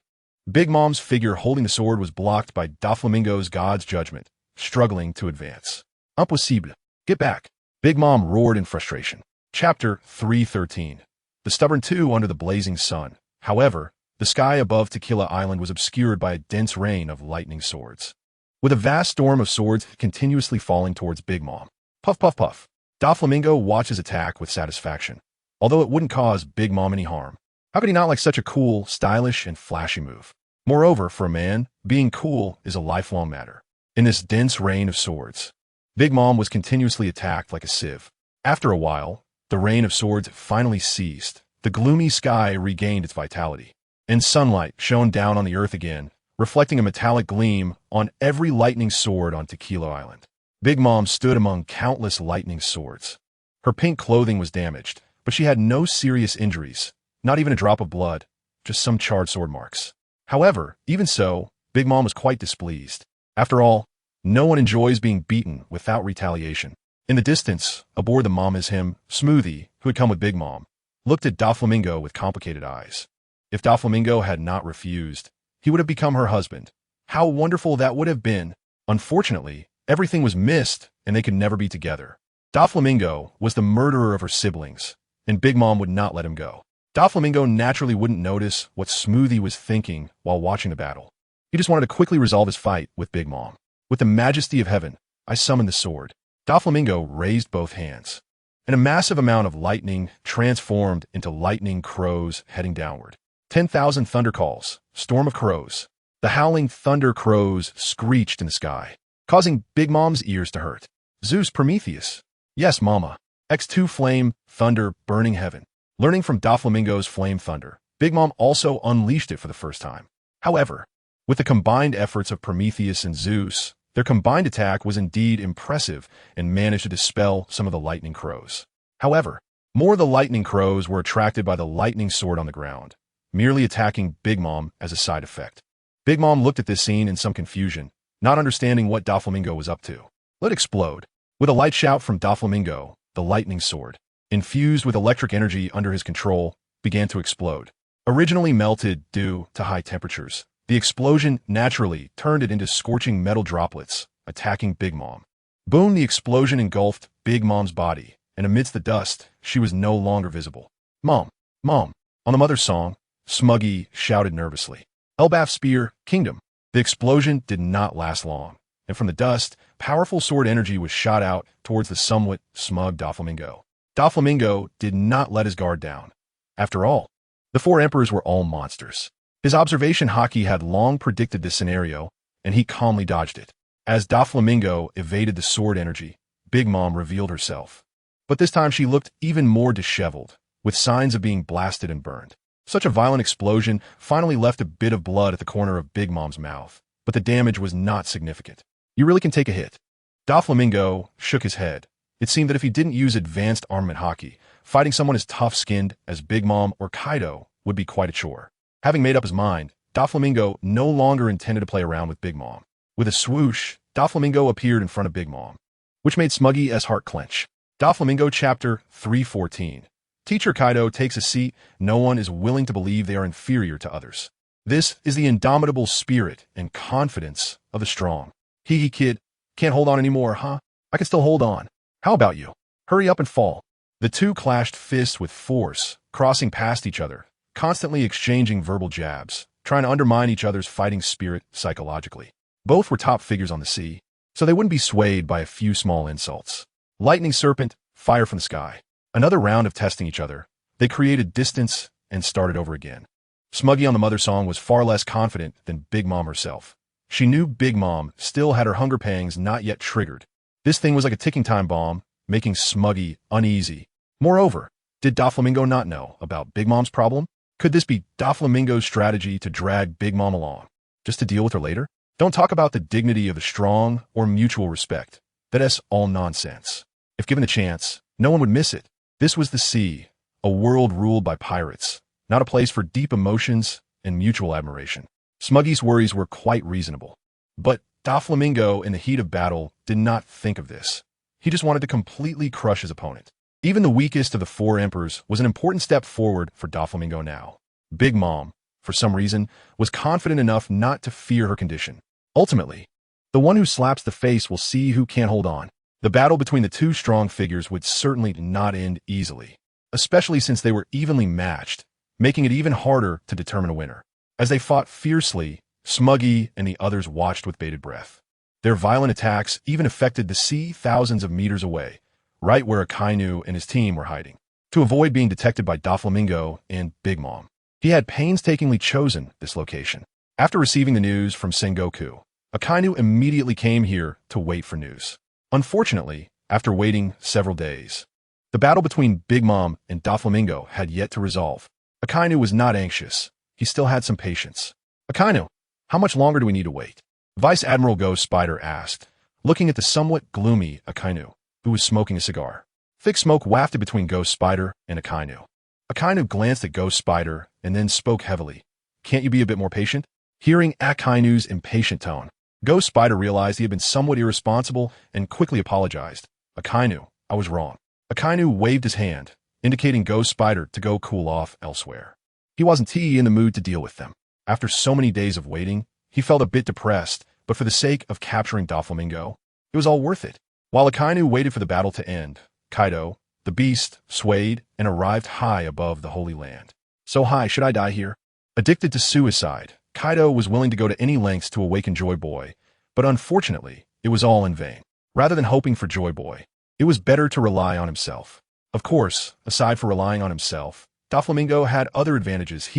Big Mom's figure holding the sword was blocked by Doflamingo's God's Judgment, struggling to advance. Impossible. Get back. Big Mom roared in frustration. Chapter 313. The Stubborn Two Under the Blazing Sun. However, the sky above Tequila Island was obscured by a dense rain of lightning swords. With a vast storm of swords continuously falling towards Big Mom. Puff, puff, puff. Doflamingo watched his attack with satisfaction, although it wouldn't cause Big Mom any harm. How could he not like such a cool, stylish, and flashy move? Moreover, for a man, being cool is a lifelong matter. In this dense rain of swords, Big Mom was continuously attacked like a sieve. After a while, the rain of swords finally ceased. The gloomy sky regained its vitality, and sunlight shone down on the earth again, reflecting a metallic gleam on every lightning sword on Tequila Island. Big Mom stood among countless lightning swords. Her pink clothing was damaged, but she had no serious injuries, not even a drop of blood, just some charred sword marks. However, even so, Big Mom was quite displeased. After all, no one enjoys being beaten without retaliation. In the distance, aboard the Mama's him, Smoothie, who had come with Big Mom, looked at Doflamingo with complicated eyes. If Doflamingo had not refused, he would have become her husband. How wonderful that would have been. Unfortunately, everything was missed, and they could never be together. Doflamingo was the murderer of her siblings, and Big Mom would not let him go. Doflamingo naturally wouldn't notice what Smoothie was thinking while watching the battle. He just wanted to quickly resolve his fight with Big Mom. With the majesty of heaven, I summoned the sword. Doflamingo raised both hands, and a massive amount of lightning transformed into lightning crows heading downward. 10,000 thunder calls, storm of crows. The howling thunder crows screeched in the sky, causing Big Mom's ears to hurt. Zeus, Prometheus. Yes, Mama. X2 flame, thunder, burning heaven. Learning from Doflamingo's flame thunder, Big Mom also unleashed it for the first time. However, with the combined efforts of Prometheus and Zeus, their combined attack was indeed impressive and managed to dispel some of the lightning crows. However, more of the lightning crows were attracted by the lightning sword on the ground, merely attacking Big Mom as a side effect. Big Mom looked at this scene in some confusion, not understanding what Doflamingo was up to. Let explode. With a light shout from Doflamingo, the lightning sword, infused with electric energy under his control, began to explode. Originally melted due to high temperatures, the explosion naturally turned it into scorching metal droplets, attacking Big Mom. Boom! The explosion engulfed Big Mom's body, and amidst the dust, she was no longer visible. Mom! Mom! On the mother's song, Smuggy shouted nervously. Elbaf's spear, Kingdom. The explosion did not last long, and from the dust, powerful sword energy was shot out towards the somewhat smug Doflamingo. Doflamingo did not let his guard down. After all, the four emperors were all monsters. His observation hockey had long predicted this scenario, and he calmly dodged it. As Doflamingo evaded the sword energy, Big Mom revealed herself. But this time she looked even more disheveled, with signs of being blasted and burned. Such a violent explosion finally left a bit of blood at the corner of Big Mom's mouth, but the damage was not significant. You really can take a hit. Doflamingo shook his head. It seemed that if he didn't use advanced armament hockey, fighting someone as tough-skinned as Big Mom or Kaido would be quite a chore. Having made up his mind, Doflamingo no longer intended to play around with Big Mom. With a swoosh, Doflamingo appeared in front of Big Mom, which made Smuggy's heart clench. Doflamingo Chapter 314. Teacher Kaido takes a seat. No one is willing to believe they are inferior to others. This is the indomitable spirit and confidence of the strong. Hee kid, can't hold on anymore, huh? I can still hold on. How about you? Hurry up and fall. The two clashed fists with force, crossing past each other, constantly exchanging verbal jabs, trying to undermine each other's fighting spirit psychologically. Both were top figures on the sea, so they wouldn't be swayed by a few small insults. Lightning Serpent, fire from the sky. Another round of testing each other. They created distance and started over again. Smuggy on the mother song was far less confident than Big Mom herself. She knew Big Mom still had her hunger pangs not yet triggered. This thing was like a ticking time bomb, making Smuggy uneasy. Moreover, did Doflamingo not know about Big Mom's problem? Could this be Doflamingo's strategy to drag Big Mom along, just to deal with her later? Don't talk about the dignity of the strong or mutual respect. That's all nonsense. If given a chance, no one would miss it. This was the sea, a world ruled by pirates, not a place for deep emotions and mutual admiration. Smuggy's worries were quite reasonable. But Doflamingo, in the heat of battle, did not think of this. He just wanted to completely crush his opponent. Even the weakest of the four emperors was an important step forward for Doflamingo now. Big Mom, for some reason, was confident enough not to fear her condition. Ultimately, the one who slaps the face will see who can't hold on. The battle between the two strong figures would certainly not end easily, especially since they were evenly matched, making it even harder to determine a winner. As they fought fiercely, Smuggy and the others watched with bated breath. Their violent attacks even affected the sea thousands of meters away, right where Akainu and his team were hiding. To avoid being detected by Doflamingo and Big Mom, he had painstakingly chosen this location. After receiving the news from Sengoku, Akainu immediately came here to wait for news. Unfortunately, after waiting several days, the battle between Big Mom and Doflamingo had yet to resolve. Akainu was not anxious. He still had some patience. Akainu, how much longer do we need to wait? Vice Admiral Ghost Spider asked, looking at the somewhat gloomy Akainu, who was smoking a cigar. Thick smoke wafted between Ghost Spider and Akainu. Akainu glanced at Ghost Spider and then spoke heavily. Can't you be a bit more patient? Hearing Akainu's impatient tone, Ghost Spider realized he had been somewhat irresponsible and quickly apologized. Akainu, I was wrong. Akainu waved his hand, indicating Ghost Spider to go cool off elsewhere. He wasn't in the mood to deal with them. After so many days of waiting, he felt a bit depressed, but for the sake of capturing Doflamingo, it was all worth it. While Akainu waited for the battle to end, Kaido, the beast, swayed and arrived high above the Holy Land. So high, should I die here? Addicted to suicide, Kaido was willing to go to any lengths to awaken Joy Boy, but unfortunately, it was all in vain. Rather than hoping for Joy Boy, it was better to rely on himself. Of course, aside from relying on himself, Doflamingo had other advantages.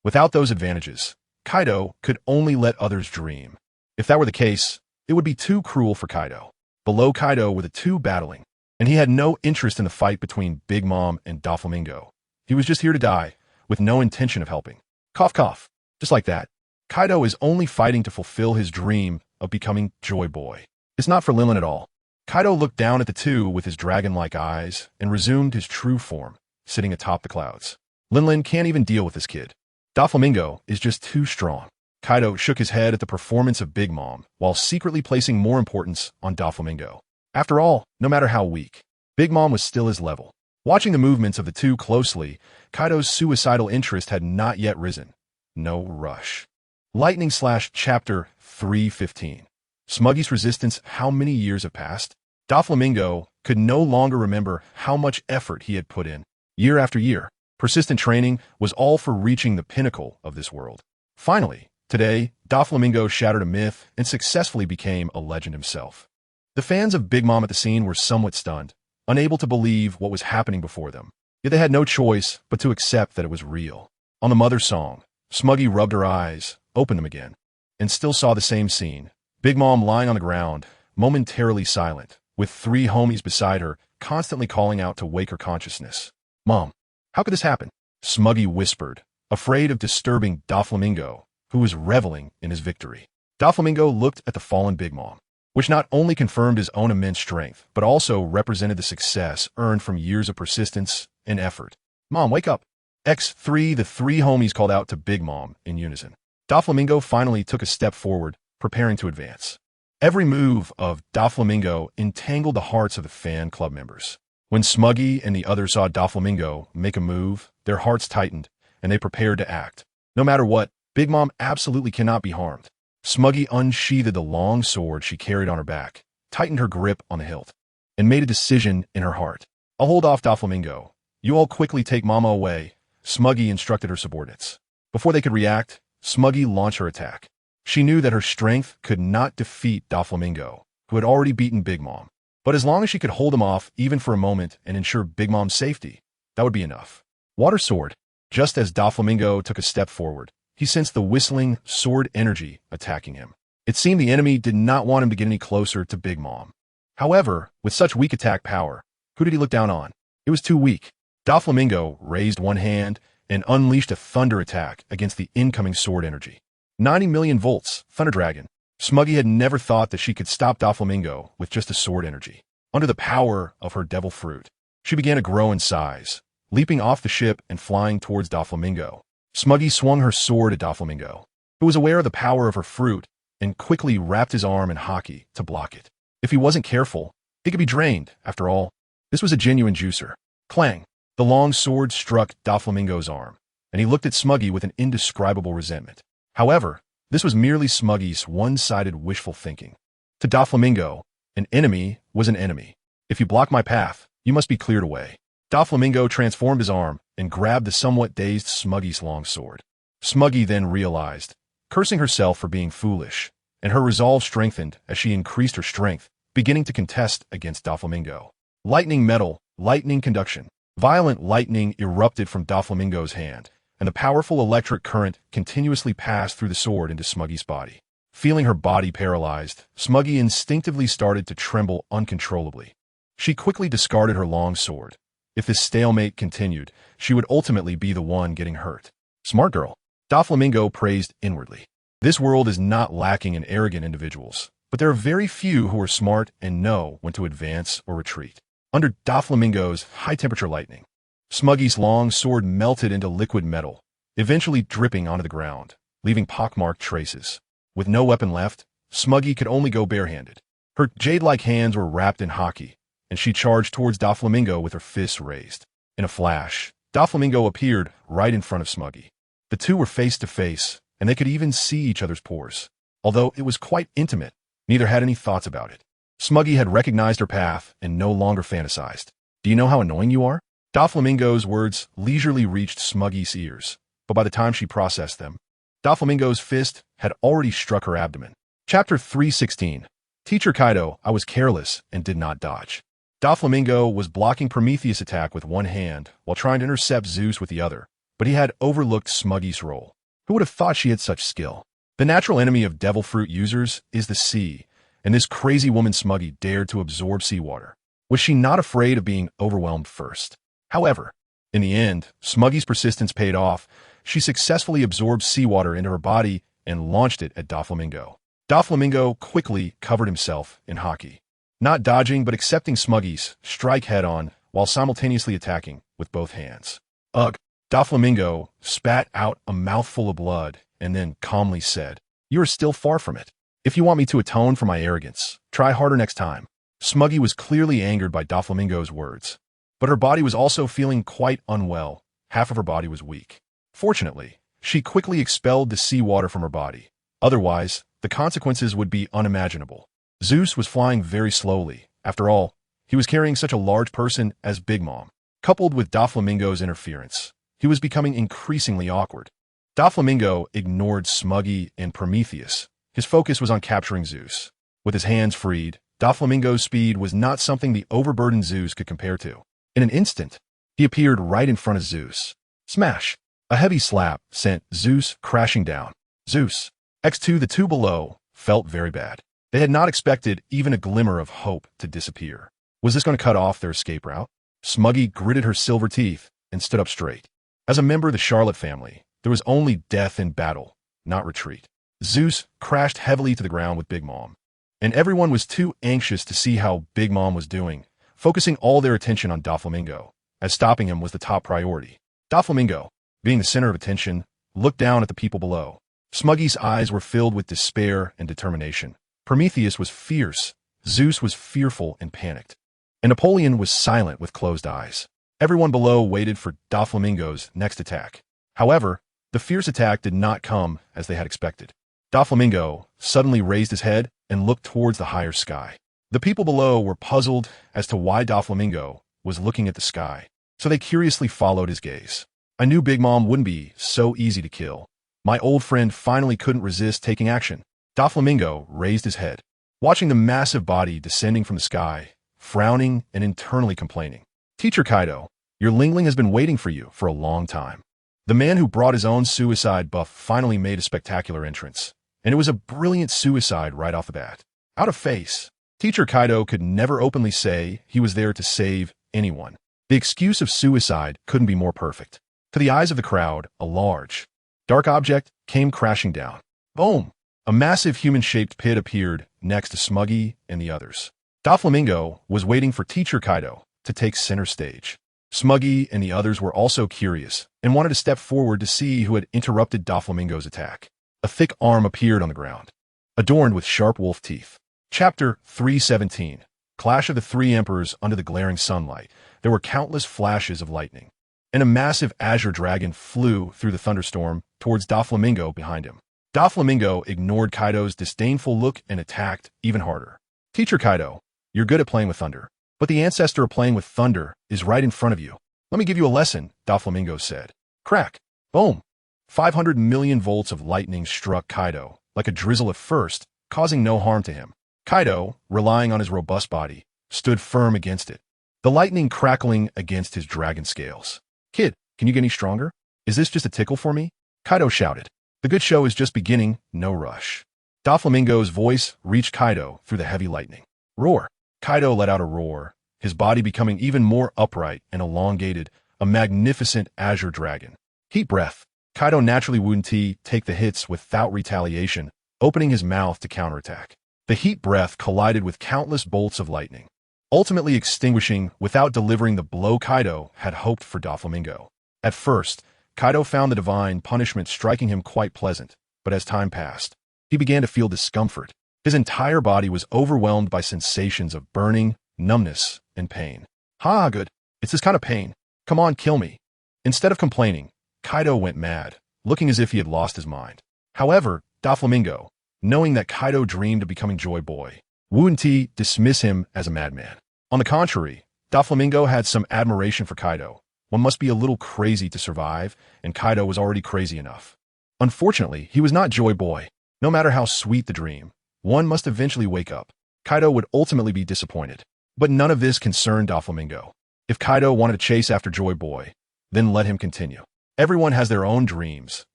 Without those advantages, Kaido could only let others dream. If that were the case, it would be too cruel for Kaido. Below Kaido were the two battling, and he had no interest in the fight between Big Mom and Doflamingo. He was just here to die, with no intention of helping. Cough cough. Just like that, Kaido is only fighting to fulfill his dream of becoming Joy Boy. It's not for Linlin at all. Kaido looked down at the two with his dragon-like eyes and resumed his true form, sitting atop the clouds. Linlin can't even deal with this kid. Doflamingo is just too strong. Kaido shook his head at the performance of Big Mom, while secretly placing more importance on Doflamingo. After all, no matter how weak, Big Mom was still his level. Watching the movements of the two closely, Kaido's suicidal interest had not yet risen. No rush. Lightning Slash Chapter 315. Smuggy's resistance. How many years have passed? Doflamingo could no longer remember how much effort he had put in. Year after year, persistent training was all for reaching the pinnacle of this world. Finally, today, Doflamingo shattered a myth and successfully became a legend himself. The fans of Big Mom at the scene were somewhat stunned, unable to believe what was happening before them. Yet they had no choice but to accept that it was real. On the mother's song, Smuggy rubbed her eyes, opened them again, and still saw the same scene. Big Mom lying on the ground, momentarily silent, with three homies beside her, constantly calling out to wake her consciousness. "Mom, how could this happen?" Smuggy whispered, afraid of disturbing Doflamingo, who was reveling in his victory. Doflamingo looked at the fallen Big Mom, which not only confirmed his own immense strength, but also represented the success earned from years of persistence and effort. "Mom, wake up." X3, the three homies called out to Big Mom in unison. Doflamingo finally took a step forward, preparing to advance. Every move of Doflamingo entangled the hearts of the fan club members. When Smuggy and the others saw Doflamingo make a move, their hearts tightened, and they prepared to act. No matter what, Big Mom absolutely cannot be harmed. Smuggy unsheathed the long sword she carried on her back, tightened her grip on the hilt, and made a decision in her heart. "I'll hold off Doflamingo. You all quickly take Mama away," Smuggy instructed her subordinates. Before they could react, Smuggy launched her attack. She knew that her strength could not defeat Doflamingo, who had already beaten Big Mom. But as long as she could hold him off even for a moment and ensure Big Mom's safety, that would be enough. Water Sword. Just as Doflamingo took a step forward, he sensed the whistling sword energy attacking him. It seemed the enemy did not want him to get any closer to Big Mom. However, with such weak attack power, who did he look down on? It was too weak. Doflamingo raised one hand and unleashed a thunder attack against the incoming sword energy. 90 million volts, Thunder Dragon. Smuggy had never thought that she could stop Doflamingo with just a sword energy. Under the power of her devil fruit, she began to grow in size, leaping off the ship and flying towards Doflamingo. Smuggy swung her sword at Doflamingo, who was aware of the power of her fruit and quickly wrapped his arm in hockey to block it. If he wasn't careful, he could be drained. After all, this was a genuine juicer. Clang! The long sword struck Doflamingo's arm, and he looked at Smuggy with an indescribable resentment. However, this was merely Smuggy's one-sided wishful thinking. To Doflamingo, an enemy was an enemy. "If you block my path, you must be cleared away." Doflamingo transformed his arm and grabbed the somewhat dazed Smuggy's long sword. Smuggy then realized, cursing herself for being foolish, and her resolve strengthened as she increased her strength, beginning to contest against Doflamingo. Lightning Metal, Lightning Conduction. Violent lightning erupted from Doflamingo's hand, and the powerful electric current continuously passed through the sword into Smuggy's body. Feeling her body paralyzed, Smuggy instinctively started to tremble uncontrollably. She quickly discarded her long sword. If this stalemate continued, she would ultimately be the one getting hurt. "Smart girl," Doflamingo praised inwardly. This world is not lacking in arrogant individuals, but there are very few who are smart and know when to advance or retreat. Under Doflamingo's high-temperature lightning, Smuggy's long sword melted into liquid metal, eventually dripping onto the ground, leaving pockmarked traces. With no weapon left, Smuggy could only go barehanded. Her jade-like hands were wrapped in hockey, and she charged towards Doflamingo with her fists raised. In a flash, Doflamingo appeared right in front of Smuggy. The two were face to face, and they could even see each other's pores. Although it was quite intimate, neither had any thoughts about it. Smuggy had recognized her path and no longer fantasized. "Do you know how annoying you are?" Doflamingo's words leisurely reached Smuggy's ears, but by the time she processed them, Doflamingo's fist had already struck her abdomen. Chapter 316. Teacher Kaido, I was careless and did not dodge. Doflamingo was blocking Prometheus' attack with one hand while trying to intercept Zeus with the other, but he had overlooked Smuggy's role. Who would have thought she had such skill? The natural enemy of devil fruit users is the sea, and this crazy woman Smuggy dared to absorb seawater. Was she not afraid of being overwhelmed first? However, in the end, Smuggy's persistence paid off. She successfully absorbed seawater into her body and launched it at Doflamingo. Doflamingo quickly covered himself in hockey, not dodging but accepting Smuggy's strike head-on while simultaneously attacking with both hands. Ugh! Doflamingo spat out a mouthful of blood and then calmly said, "You are still far from it. If you want me to atone for my arrogance, try harder next time." Smuggy was clearly angered by Doflamingo's words, but her body was also feeling quite unwell. Half of her body was weak. Fortunately, she quickly expelled the seawater from her body. Otherwise, the consequences would be unimaginable. Zeus was flying very slowly. After all, he was carrying such a large person as Big Mom. Coupled with Doflamingo's interference, he was becoming increasingly awkward. Doflamingo ignored Smuggy and Prometheus. His focus was on capturing Zeus. With his hands freed, Doflamingo's speed was not something the overburdened Zeus could compare to. In an instant, he appeared right in front of Zeus. Smash! A heavy slap sent Zeus crashing down. Zeus, X2, the two below, felt very bad. They had not expected even a glimmer of hope to disappear. Was this going to cut off their escape route? Smuggy gritted her silver teeth and stood up straight. As a member of the Charlotte family, there was only death in battle, not retreat. Zeus crashed heavily to the ground with Big Mom, and everyone was too anxious to see how Big Mom was doing, focusing all their attention on Doflamingo, as stopping him was the top priority. Doflamingo, being the center of attention, looked down at the people below. Smuggy's eyes were filled with despair and determination. Prometheus was fierce, Zeus was fearful and panicked, and Napoleon was silent with closed eyes. Everyone below waited for Doflamingo's next attack. However, the fierce attack did not come as they had expected. Doflamingo suddenly raised his head and looked towards the higher sky. The people below were puzzled as to why Doflamingo was looking at the sky, so they curiously followed his gaze. I knew Big Mom wouldn't be so easy to kill. My old friend finally couldn't resist taking action. Doflamingo raised his head, watching the massive body descending from the sky, frowning and internally complaining. "Teacher Kaido, your Lingling has been waiting for you for a long time." The man who brought his own suicide buff finally made a spectacular entrance, and it was a brilliant suicide right off the bat. Out of face, Teacher Kaido could never openly say he was there to save anyone. The excuse of suicide couldn't be more perfect. To the eyes of the crowd, a large, dark object came crashing down. Boom! A massive human-shaped pit appeared next to Smuggy and the others. Doflamingo was waiting for Teacher Kaido to take center stage. Smuggy and the others were also curious and wanted to step forward to see who had interrupted Doflamingo's attack. A thick arm appeared on the ground, adorned with sharp wolf teeth. Chapter 317. Clash of the Three Emperors under the glaring sunlight. There were countless flashes of lightning, and a massive azure dragon flew through the thunderstorm towards Doflamingo behind him. Doflamingo ignored Kaido's disdainful look and attacked even harder. "Teacher Kaido, you're good at playing with thunder, but the ancestor of playing with thunder is right in front of you. Let me give you a lesson," Doflamingo said. Crack! Boom! 500 million volts of lightning struck Kaido, like a drizzle at first, causing no harm to him. Kaido, relying on his robust body, stood firm against it, the lightning crackling against his dragon scales. "Kid, can you get any stronger? Is this just a tickle for me?" Kaido shouted. "The good show is just beginning, no rush." Doflamingo's voice reached Kaido through the heavy lightning. Roar! Kaido let out a roar, his body becoming even more upright and elongated, a magnificent azure dragon. Heat breath! Kaido naturally wouldn't take the hits without retaliation, opening his mouth to counterattack. The heat breath collided with countless bolts of lightning, ultimately extinguishing without delivering the blow Kaido had hoped for Doflamingo. At first, Kaido found the divine punishment striking him quite pleasant, but as time passed, he began to feel discomfort. His entire body was overwhelmed by sensations of burning, numbness, and pain. "Ha, good. It's this kind of pain. Come on, kill me." Instead of complaining, Kaido went mad, looking as if he had lost his mind. However, Doflamingo, knowing that Kaido dreamed of becoming Joy Boy, wouldn't dismiss him as a madman. On the contrary, Doflamingo had some admiration for Kaido. One must be a little crazy to survive, and Kaido was already crazy enough. Unfortunately, he was not Joy Boy. No matter how sweet the dream, one must eventually wake up. Kaido would ultimately be disappointed. But none of this concerned Doflamingo. If Kaido wanted to chase after Joy Boy, then let him continue. Everyone has their own dreams,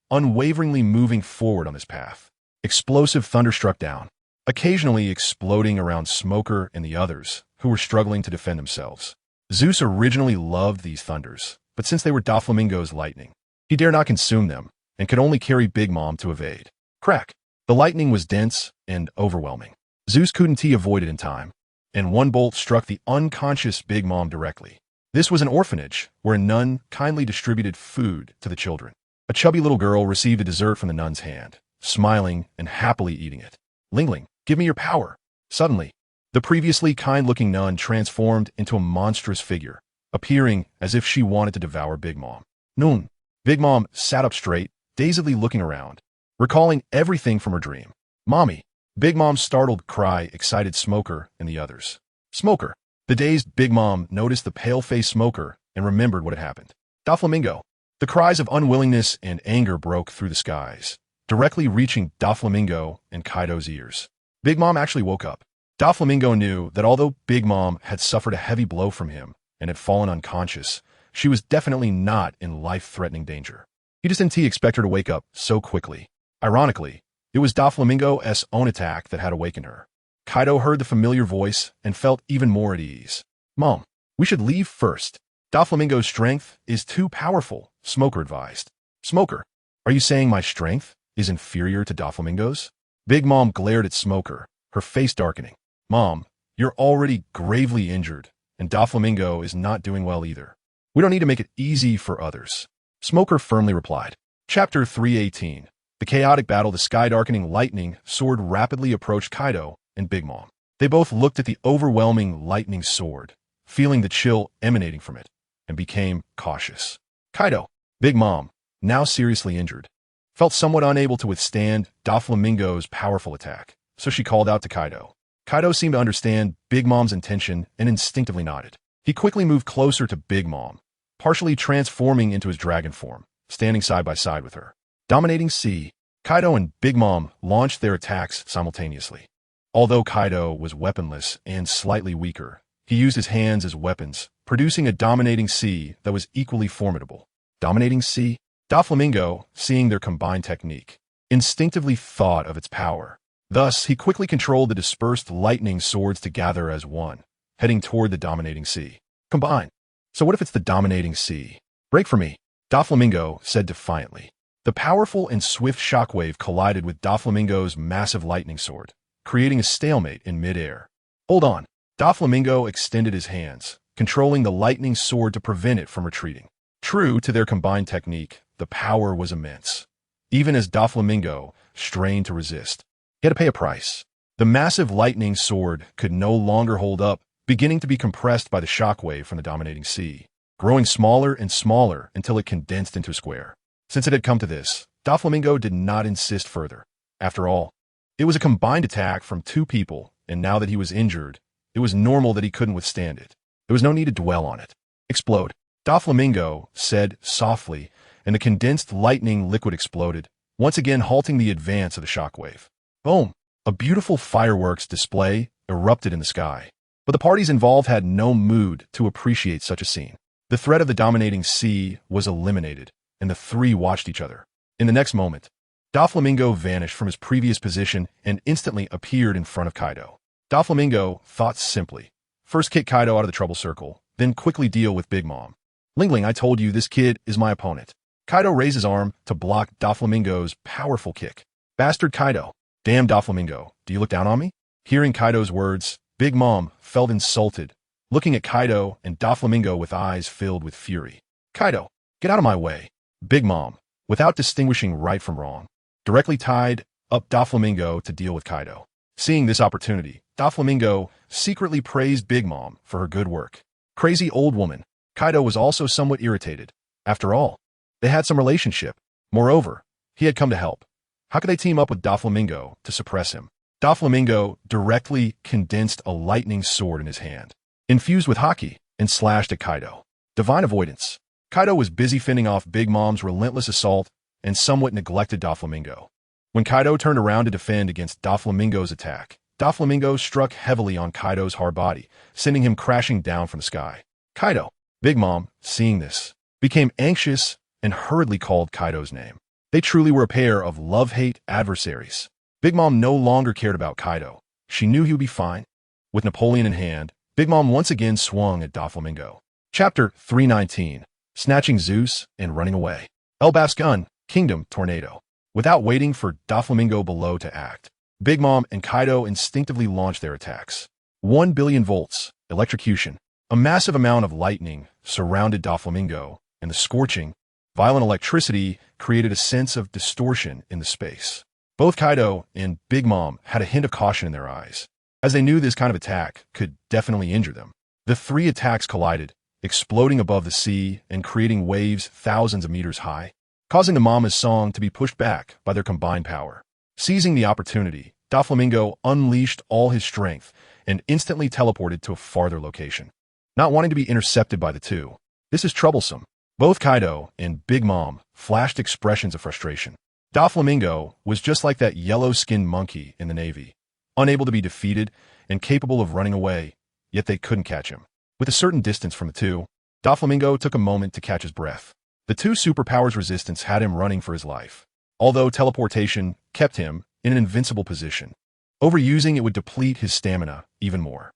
unwaveringly moving forward on this path. Explosive thunder struck down, occasionally exploding around Smoker and the others, who were struggling to defend themselves. Zeus originally loved these thunders, but since they were Doflamingo's lightning, he dare not consume them, and could only carry Big Mom to evade. Crack! The lightning was dense and overwhelming. Zeus couldn't avoid it in time, and one bolt struck the unconscious Big Mom directly. This was an orphanage, where a nun kindly distributed food to the children. A A chubby little girl received a dessert from the nun's hand, smiling and happily eating it. Lingling, give me your power. Suddenly, the previously kind-looking nun transformed into a monstrous figure, appearing as if she wanted to devour Big Mom. Nun. Big Mom sat up straight, dazedly looking around, recalling everything from her dream. Mommy. Big Mom's startled cry excited Smoker and the others. Smoker. The dazed Big Mom noticed the pale-faced Smoker and remembered what had happened. Doflamingo. The cries of unwillingness and anger broke through the skies, directly reaching Doflamingo and Kaido's ears. Big Mom actually woke up. Doflamingo knew that although Big Mom had suffered a heavy blow from him and had fallen unconscious, she was definitely not in life-threatening danger. He just didn't expect her to wake up so quickly. Ironically, it was Doflamingo's own attack that had awakened her. Kaido heard the familiar voice and felt even more at ease. Mom, we should leave first. Doflamingo's strength is too powerful, Smoker advised. Smoker, are you saying my strength is inferior to Doflamingo's? Big Mom glared at Smoker, her face darkening. Mom, you're already gravely injured, and Doflamingo is not doing well either. We don't need to make it easy for others. Smoker firmly replied. Chapter 318. The chaotic battle, the sky-darkening lightning sword rapidly approached Kaido and Big Mom. They both looked at the overwhelming lightning sword, feeling the chill emanating from it, and became cautious. Kaido, Big Mom, now seriously injured, felt somewhat unable to withstand Doflamingo's powerful attack, so she called out to Kaido. Kaido seemed to understand Big Mom's intention and instinctively nodded. He quickly moved closer to Big Mom, partially transforming into his dragon form, standing side by side with her. Dominating Sea. Kaido and Big Mom launched their attacks simultaneously. Although Kaido was weaponless and slightly weaker, he used his hands as weapons, producing a Dominating Sea that was equally formidable. Dominating Sea? Doflamingo, seeing their combined technique, instinctively thought of its power. Thus, he quickly controlled the dispersed lightning swords to gather as one, heading toward the Dominating Sea. Combine. So what if it's the Dominating Sea? Break for me, Doflamingo said defiantly. The powerful and swift shockwave collided with Doflamingo's massive lightning sword, creating a stalemate in midair. Hold on. Doflamingo extended his hands, controlling the lightning sword to prevent it from retreating. True to their combined technique, the power was immense. Even as Doflamingo strained to resist, he had to pay a price. The massive lightning sword could no longer hold up, beginning to be compressed by the shockwave from the Dominating Sea, growing smaller and smaller until it condensed into a square. Since it had come to this, Doflamingo did not insist further. After all, it was a combined attack from two people, and now that he was injured, it was normal that he couldn't withstand it. There was no need to dwell on it. Explode. Doflamingo said softly, and the condensed lightning liquid exploded, once again halting the advance of the shockwave. Boom! A beautiful fireworks display erupted in the sky. But the parties involved had no mood to appreciate such a scene. The threat of the Dominating Sea was eliminated, and the three watched each other. In the next moment, Doflamingo vanished from his previous position and instantly appeared in front of Kaido. Doflamingo thought simply. First kick Kaido out of the trouble circle, then quickly deal with Big Mom. Lingling, I told you this kid is my opponent. Kaido raised his arm to block Doflamingo's powerful kick. Bastard Kaido. Damn Doflamingo, do you look down on me? Hearing Kaido's words, Big Mom felt insulted, looking at Kaido and Doflamingo with eyes filled with fury. Kaido, get out of my way. Big Mom, without distinguishing right from wrong, directly tied up Doflamingo to deal with Kaido. Seeing this opportunity, Doflamingo secretly praised Big Mom for her good work. Crazy old woman. Kaido was also somewhat irritated. After all, they had some relationship. Moreover, he had come to help. How could they team up with Doflamingo to suppress him? Doflamingo directly condensed a lightning sword in his hand, infused with haki, and slashed at Kaido. Divine avoidance. Kaido was busy fending off Big Mom's relentless assault and somewhat neglected Doflamingo. When Kaido turned around to defend against Doflamingo's attack, Doflamingo struck heavily on Kaido's hard body, sending him crashing down from the sky. Kaido. Big Mom, seeing this, became anxious and hurriedly called Kaido's name. They truly were a pair of love-hate adversaries. Big Mom no longer cared about Kaido. She knew he would be fine. With Napoleon in hand, Big Mom once again swung at Doflamingo. Chapter 319. Snatching Zeus and running away. Elbaf's gun, Kingdom Tornado. Without waiting for Doflamingo below to act, Big Mom and Kaido instinctively launched their attacks. 1 billion volts, electrocution. A massive amount of lightning surrounded Doflamingo, and the scorching, Violent electricity created a sense of distortion in the space. Both Kaido and Big Mom had a hint of caution in their eyes, as they knew this kind of attack could definitely injure them. The three attacks collided, exploding above the sea and creating waves thousands of meters high, causing the Mama's song to be pushed back by their combined power. Seizing the opportunity, Doflamingo unleashed all his strength and instantly teleported to a farther location. Not wanting to be intercepted by the two, this is troublesome. Both Kaido and Big Mom flashed expressions of frustration. Doflamingo was just like that yellow-skinned monkey in the Navy, unable to be defeated and capable of running away, yet they couldn't catch him. With a certain distance from the two, Doflamingo took a moment to catch his breath. The two superpowers' resistance had him running for his life, although teleportation kept him in an invincible position. Overusing it would deplete his stamina even more.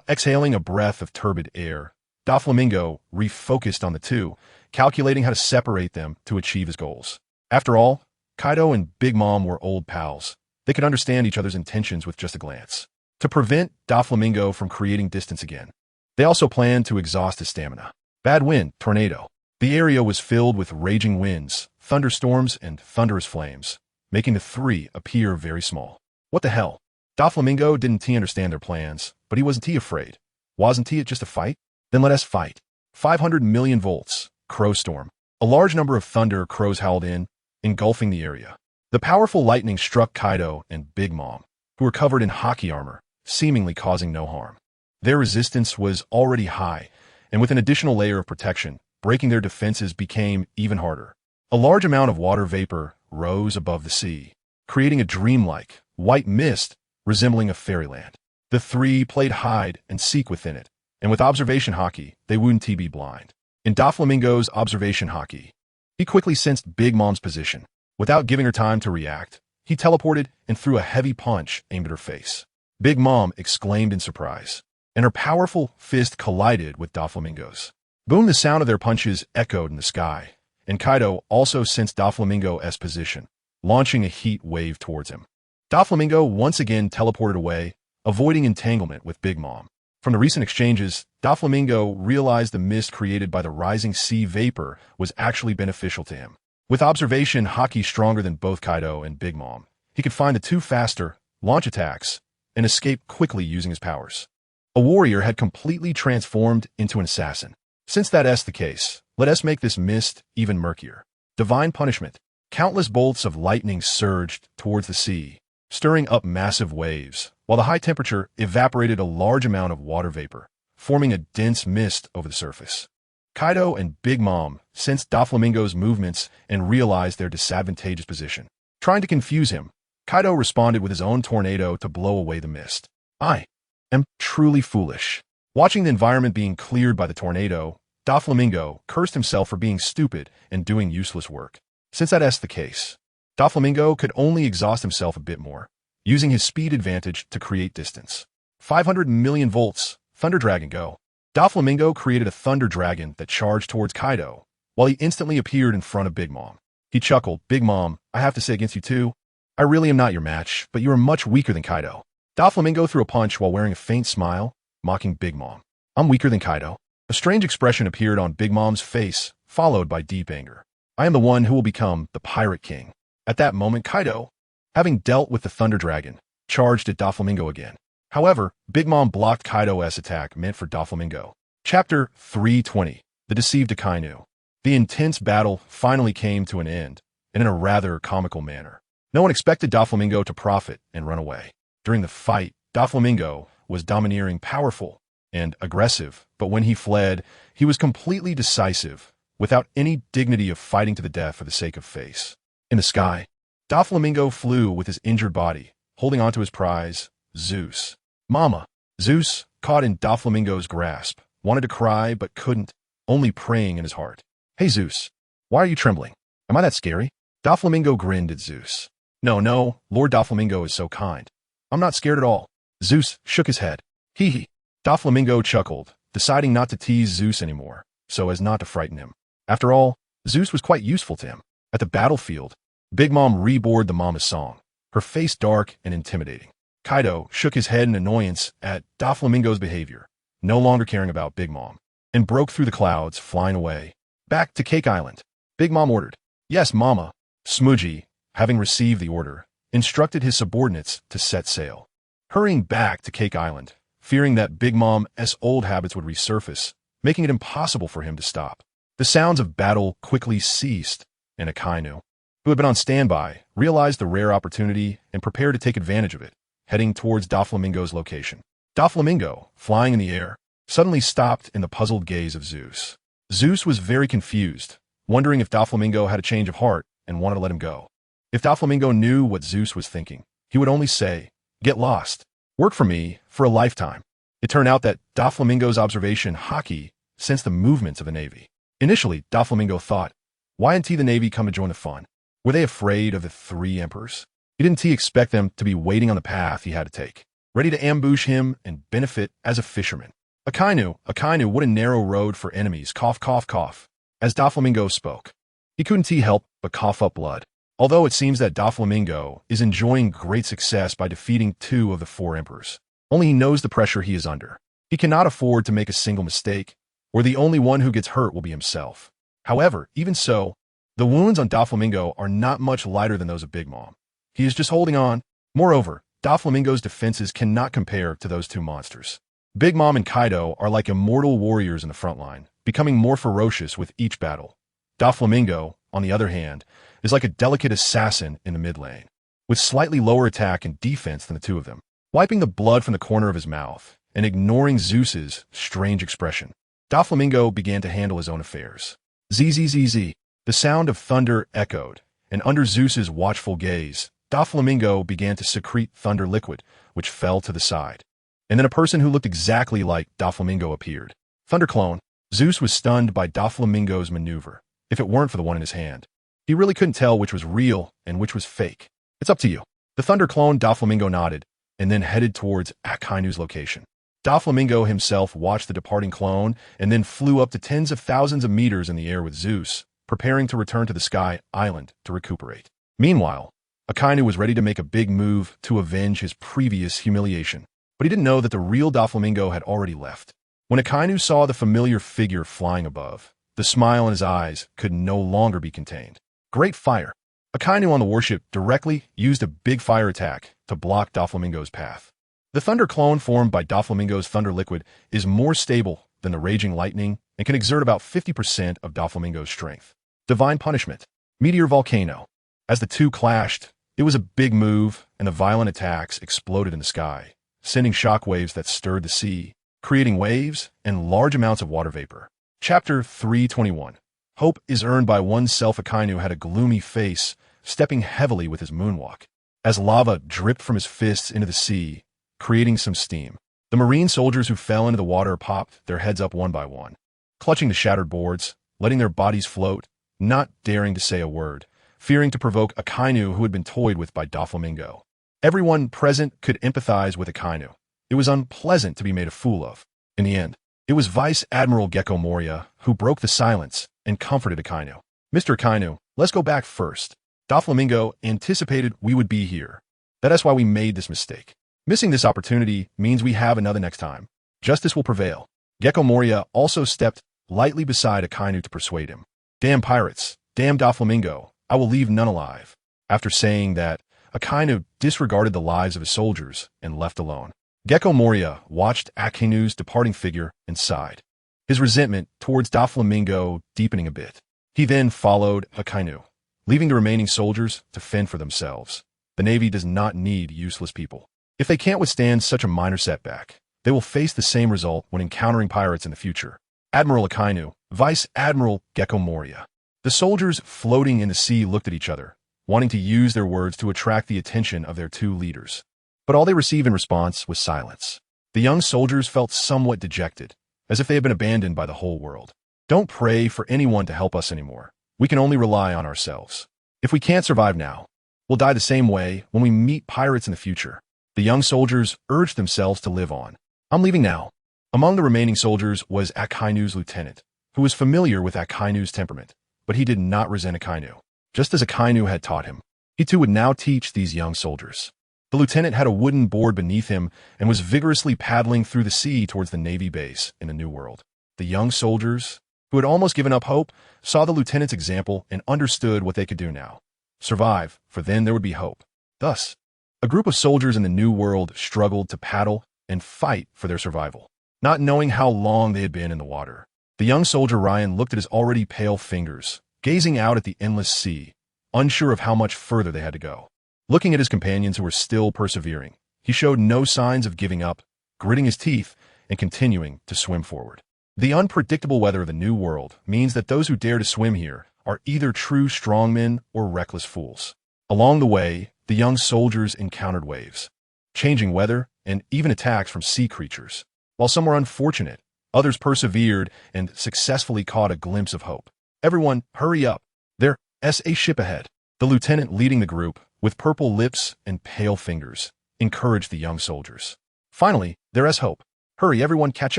Exhaling a breath of turbid air, Doflamingo refocused on the two, calculating how to separate them to achieve his goals. After all, Kaido and Big Mom were old pals. They could understand each other's intentions with just a glance. To prevent Doflamingo from creating distance again, they also planned to exhaust his stamina. Bad wind, tornado. The area was filled with raging winds, thunderstorms, and thunderous flames, making the three appear very small. What the hell? Doflamingo didn't understand their plans, but he wasn't afraid. Wasn't it just a fight? Then let us fight. 500 million volts, crow storm. A large number of thunder crows howled in, engulfing the area. The powerful lightning struck Kaido and Big Mom, who were covered in hockey armor, seemingly causing no harm. Their resistance was already high, and with an additional layer of protection, breaking their defenses became even harder. A large amount of water vapor rose above the sea, creating a dreamlike, white mist resembling a fairyland. The three played hide and seek within it, and with observation hockey, they wouldn't be blind. In Doflamingo's observation hockey, he quickly sensed Big Mom's position. Without giving her time to react, he teleported and threw a heavy punch aimed at her face. Big Mom exclaimed in surprise, and her powerful fist collided with Doflamingo's. Boom! The sound of their punches echoed in the sky, and Kaido also sensed Doflamingo's position, launching a heat wave towards him. Doflamingo once again teleported away, avoiding entanglement with Big Mom. From the recent exchanges, Doflamingo realized the mist created by the rising sea vapor was actually beneficial to him. With observation hockey stronger than both Kaido and Big Mom, he could find the two faster, launch attacks, and escape quickly using his powers. A warrior had completely transformed into an assassin. Since that's the case, let us make this mist even murkier. Divine punishment. Countless bolts of lightning surged towards the sea, stirring up massive waves, while the high temperature evaporated a large amount of water vapor, forming a dense mist over the surface. Kaido and Big Mom sensed Doflamingo's movements and realized their disadvantageous position. Trying to confuse him, Kaido responded with his own tornado to blow away the mist. I am truly foolish. Watching the environment being cleared by the tornado, Doflamingo cursed himself for being stupid and doing useless work. Since that's the case, Doflamingo could only exhaust himself a bit more, using his speed advantage to create distance. 500 million volts, Thunder Dragon go. Doflamingo created a Thunder Dragon that charged towards Kaido, while he instantly appeared in front of Big Mom. He chuckled, Big Mom, I have to say against you too, I really am not your match, but you are much weaker than Kaido. Doflamingo threw a punch while wearing a faint smile, mocking Big Mom. I'm weaker than Kaido. A strange expression appeared on Big Mom's face, followed by deep anger. I am the one who will become the Pirate King. At that moment, Kaido, having dealt with the Thunder Dragon, charged at Doflamingo again. However, Big Mom blocked Kaido's attack meant for Doflamingo. Chapter 320. The Deceived Akainu. The intense battle finally came to an end, and in a rather comical manner. No one expected Doflamingo to profit and run away. During the fight, Doflamingo was domineering, powerful, and aggressive, but when he fled, he was completely decisive, without any dignity of fighting to the death for the sake of face. In the sky, Doflamingo flew with his injured body, holding onto his prize, Zeus. Mama! Zeus, caught in Doflamingo's grasp, wanted to cry but couldn't, only praying in his heart. Hey Zeus, why are you trembling? Am I that scary? Doflamingo grinned at Zeus. No, Lord Doflamingo is so kind. I'm not scared at all. Zeus shook his head. Hee hee. Doflamingo chuckled, deciding not to tease Zeus anymore, so as not to frighten him. After all, Zeus was quite useful to him. At the battlefield, Big Mom rebored the Mama's song, her face dark and intimidating. Kaido shook his head in annoyance at Doflamingo's behavior, no longer caring about Big Mom, and broke through the clouds, flying away. Back to Cake Island. Big Mom ordered. Yes, Mama. Smoochie, having received the order, instructed his subordinates to set sail. Hurrying back to Cake Island, fearing that Big Mom's old habits would resurface, making it impossible for him to stop. The sounds of battle quickly ceased, and Akainu, who had been on standby, realized the rare opportunity and prepared to take advantage of it, heading towards Doflamingo's location. Doflamingo, flying in the air, suddenly stopped in the puzzled gaze of Zeus. Zeus was very confused, wondering if Doflamingo had a change of heart and wanted to let him go. If Doflamingo knew what Zeus was thinking, he would only say, "Get lost. Work for me for a lifetime." It turned out that Doflamingo's observation hockey sensed the movements of the Navy. Initially, Doflamingo thought, why didn't the Navy come to join the fun? Were they afraid of the three emperors? Didn't he expect them to be waiting on the path he had to take, ready to ambush him and benefit as a fisherman? Akainu, what a narrow road for enemies, cough, cough, cough. As Doflamingo spoke, he couldn't help but cough up blood. Although it seems that Doflamingo is enjoying great success by defeating 2 of the 4 emperors, only he knows the pressure he is under. He cannot afford to make a single mistake, or the only one who gets hurt will be himself. However, even so, the wounds on Doflamingo are not much lighter than those of Big Mom. He is just holding on. Moreover, Doflamingo's defenses cannot compare to those 2 monsters. Big Mom and Kaido are like immortal warriors in the front line, becoming more ferocious with each battle. Doflamingo, on the other hand, is like a delicate assassin in the mid lane, with slightly lower attack and defense than the 2 of them. Wiping the blood from the corner of his mouth and ignoring Zeus's strange expression, Doflamingo began to handle his own affairs. Zzz. The sound of thunder echoed, and under Zeus's watchful gaze, Doflamingo began to secrete thunder liquid, which fell to the side. And then a person who looked exactly like Doflamingo appeared. Thunder Clone. Zeus was stunned by Doflamingo's maneuver. If it weren't for the one in his hand, he really couldn't tell which was real and which was fake. It's up to you. The Thunder Clone Doflamingo nodded, and then headed towards Akainu's location. Doflamingo himself watched the departing clone and then flew up to tens of thousands of meters in the air with Zeus, preparing to return to the Sky Island to recuperate. Meanwhile, Akainu was ready to make a big move to avenge his previous humiliation, but he didn't know that the real Doflamingo had already left. When Akainu saw the familiar figure flying above, the smile in his eyes could no longer be contained. Great fire. Akainu on the warship directly used a big fire attack to block Doflamingo's path. The thunder clone formed by Doflamingo's thunder liquid is more stable than the raging lightning and can exert about 50% of Doflamingo's strength. Divine Punishment. Meteor Volcano. As the 2 clashed, it was a big move, and the violent attacks exploded in the sky, sending shockwaves that stirred the sea, creating waves and large amounts of water vapor. Chapter 321. Hope is earned by oneself. Akainu had a gloomy face, stepping heavily with his moonwalk, as lava dripped from his fists into the sea, creating some steam. The marine soldiers who fell into the water popped their heads up one by one, clutching the shattered boards, letting their bodies float, not daring to say a word, fearing to provoke Akainu, who had been toyed with by Doflamingo. Everyone present could empathize with Akainu. It was unpleasant to be made a fool of. In the end, it was Vice Admiral Gecko Moria who broke the silence and comforted Akainu. "Mr. Akainu, let's go back first. Doflamingo anticipated we would be here. That is why we made this mistake. Missing this opportunity means we have another next time. Justice will prevail." Gecko Moria also stepped lightly beside Akainu to persuade him. "Damn pirates, damn Doflamingo, I will leave none alive." After saying that, Akainu disregarded the lives of his soldiers and left alone. Gecko Moria watched Akainu's departing figure and sighed, his resentment towards Doflamingo deepening a bit. He then followed Akainu, leaving the remaining soldiers to fend for themselves. The Navy does not need useless people. If they can't withstand such a minor setback, they will face the same result when encountering pirates in the future. Admiral Akainu, Vice Admiral Gecko Moria. The soldiers floating in the sea looked at each other, wanting to use their words to attract the attention of their 2 leaders. But all they received in response was silence. The young soldiers felt somewhat dejected, as if they had been abandoned by the whole world. "Don't pray for anyone to help us anymore. We can only rely on ourselves. If we can't survive now, we'll die the same way when we meet pirates in the future." The young soldiers urged themselves to live on. "I'm leaving now." Among the remaining soldiers was Akainu's lieutenant, who was familiar with Akainu's temperament, but he did not resent Akainu. Just as Akainu had taught him, he too would now teach these young soldiers. The lieutenant had a wooden board beneath him and was vigorously paddling through the sea towards the Navy base in the New World. The young soldiers, who had almost given up hope, saw the lieutenant's example and understood what they could do now. Survive, for then there would be hope. Thus, a group of soldiers in the New World struggled to paddle and fight for their survival, not knowing how long they had been in the water. The young soldier Ryan looked at his already pale fingers, gazing out at the endless sea, unsure of how much further they had to go. Looking at his companions who were still persevering, he showed no signs of giving up, gritting his teeth and continuing to swim forward. The unpredictable weather of the New World means that those who dare to swim here are either true strongmen or reckless fools. Along the way, the young soldiers encountered waves, changing weather, and even attacks from sea creatures. While some were unfortunate, others persevered and successfully caught a glimpse of hope. Everyone, hurry up. There's a ship ahead. The lieutenant leading the group, with purple lips and pale fingers, encouraged the young soldiers. Finally, there's hope. Hurry, everyone, catch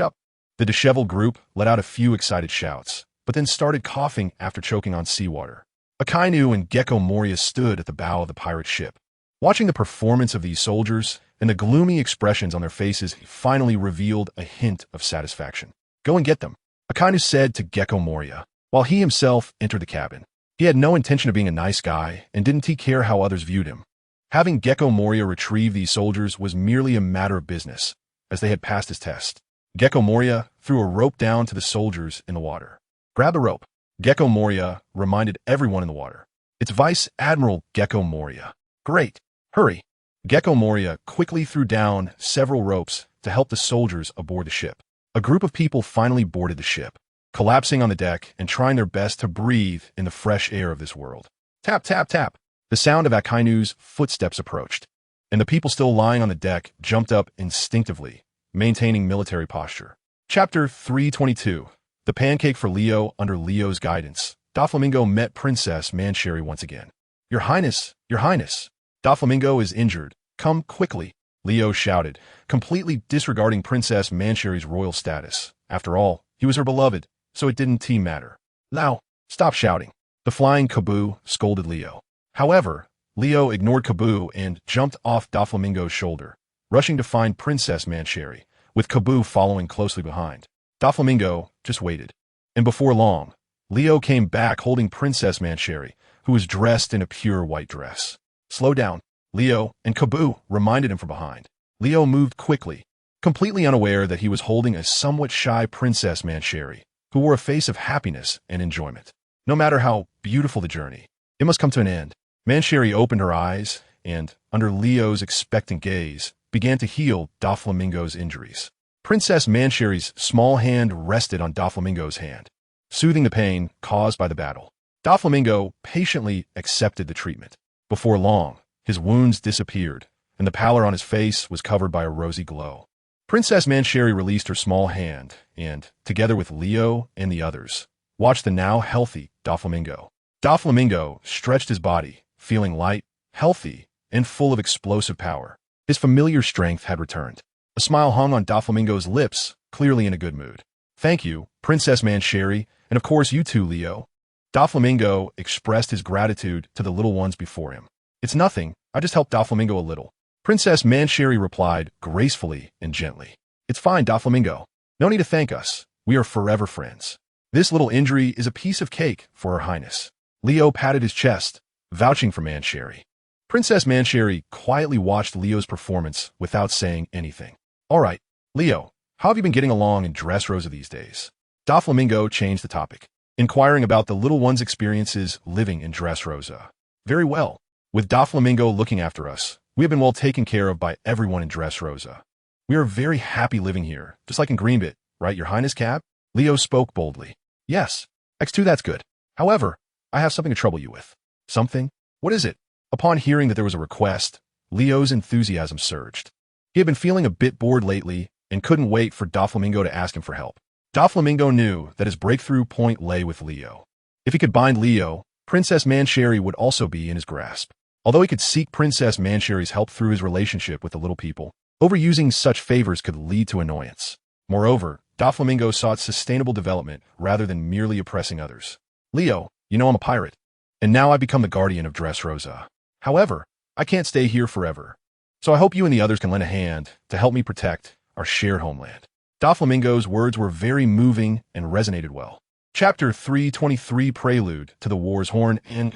up. The disheveled group let out a few excited shouts, but then started coughing after choking on seawater. Akainu and Gecko Moria stood at the bow of the pirate ship. Watching the performance of these soldiers and the gloomy expressions on their faces finally revealed a hint of satisfaction. Go and get them, Akainu said to Gecko Moria, while he himself entered the cabin. He had no intention of being a nice guy, and didn't he care how others viewed him. Having Gecko Moria retrieve these soldiers was merely a matter of business, as they had passed his test. Gecko Moria threw a rope down to the soldiers in the water. Grab the rope, Gecko Moria reminded everyone in the water. It's Vice Admiral Gecko Moria. Great, hurry. Gecko Moria quickly threw down several ropes to help the soldiers aboard the ship. A group of people finally boarded the ship, collapsing on the deck and trying their best to breathe in the fresh air of this world. Tap, tap, tap. The sound of Akainu's footsteps approached, and the people still lying on the deck jumped up instinctively, maintaining military posture. Chapter 322. The pancake for Leo. Under Leo's guidance, Doflamingo met Princess Mancherry once again. Your Highness, Your Highness. Doflamingo is injured. Come quickly, Leo shouted, completely disregarding Princess Mancherry's royal status. After all, he was her beloved, so it didn't matter. Now, stop shouting. The flying Kaboo scolded Leo. However, Leo ignored Kaboo and jumped off Doflamingo's shoulder, rushing to find Princess Mancherry, with Kaboo following closely behind. Doflamingo just waited. And before long, Leo came back holding Princess Mancherry, who was dressed in a pure white dress. Slow down, Leo, and Kaboo reminded him from behind. Leo moved quickly, completely unaware that he was holding a somewhat shy Princess Mancherry, who wore a face of happiness and enjoyment. No matter how beautiful the journey, it must come to an end. Mancherry opened her eyes and, under Leo's expectant gaze, began to heal Doflamingo's injuries. Princess Mancherry's small hand rested on Doflamingo's hand, soothing the pain caused by the battle. Doflamingo patiently accepted the treatment. Before long, his wounds disappeared, and the pallor on his face was covered by a rosy glow. Princess Mancherry released her small hand and, together with Leo and the others, watched the now healthy Doflamingo. Doflamingo stretched his body, feeling light, healthy, and full of explosive power. His familiar strength had returned. A smile hung on Doflamingo's lips, clearly in a good mood. Thank you, Princess Mancherry, and of course you too, Leo. Doflamingo expressed his gratitude to the little ones before him. It's nothing, I just helped Doflamingo a little. Princess Mancherry replied gracefully and gently. It's fine, Doflamingo. No need to thank us. We are forever friends. This little injury is a piece of cake for Her Highness. Leo patted his chest, vouching for Mancherry. Princess Mancherry quietly watched Leo's performance without saying anything. All right, Leo, how have you been getting along in Dressrosa these days? Doflamingo changed the topic, inquiring about the little one's experiences living in Dressrosa. Very well. With Doflamingo looking after us, we have been well taken care of by everyone in Dressrosa. We are very happy living here, just like in Greenbit, right, Your Highness Cab? Leo spoke boldly. Yes, X2, that's good. However, I have something to trouble you with. Something? What is it? Upon hearing that there was a request, Leo's enthusiasm surged. He had been feeling a bit bored lately and couldn't wait for Doflamingo to ask him for help. Doflamingo knew that his breakthrough point lay with Leo. If he could bind Leo, Princess Mancherry would also be in his grasp. Although he could seek Princess Mancherry's help through his relationship with the little people, overusing such favors could lead to annoyance. Moreover, Doflamingo sought sustainable development rather than merely oppressing others. Leo, you know I'm a pirate, and now I've become the guardian of Dressrosa. However, I can't stay here forever, so I hope you and the others can lend a hand to help me protect our shared homeland. Doflamingo's words were very moving and resonated well. Chapter 323 Prelude to the War's Horn in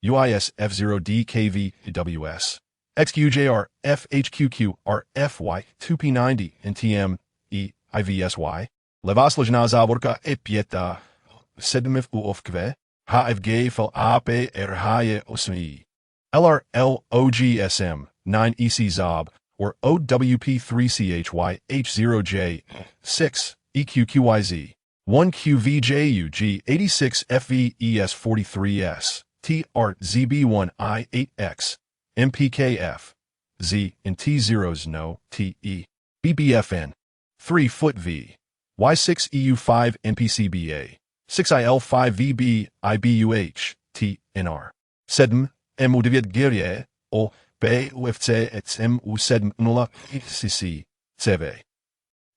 UIS F0DKVWS XQJR FHQQ RFY 2P90 and TM EIVSY Levaslajna Zavorka Epieta Sedmif Uofkve HFG Fel AP Erhaye Osmi LRL OGSM 9EC Zob or OWP3CHY H0J 6 EQQYZ 1QVJUG 86 FVES43S TRZB1I8X MPKF Z and T0s no TE BBFN 3 V Y6EU5 NPCBA 6IL5VB IBUH TNR Sedm MU9 Gyrje O BUFC XMU7 0 CC CV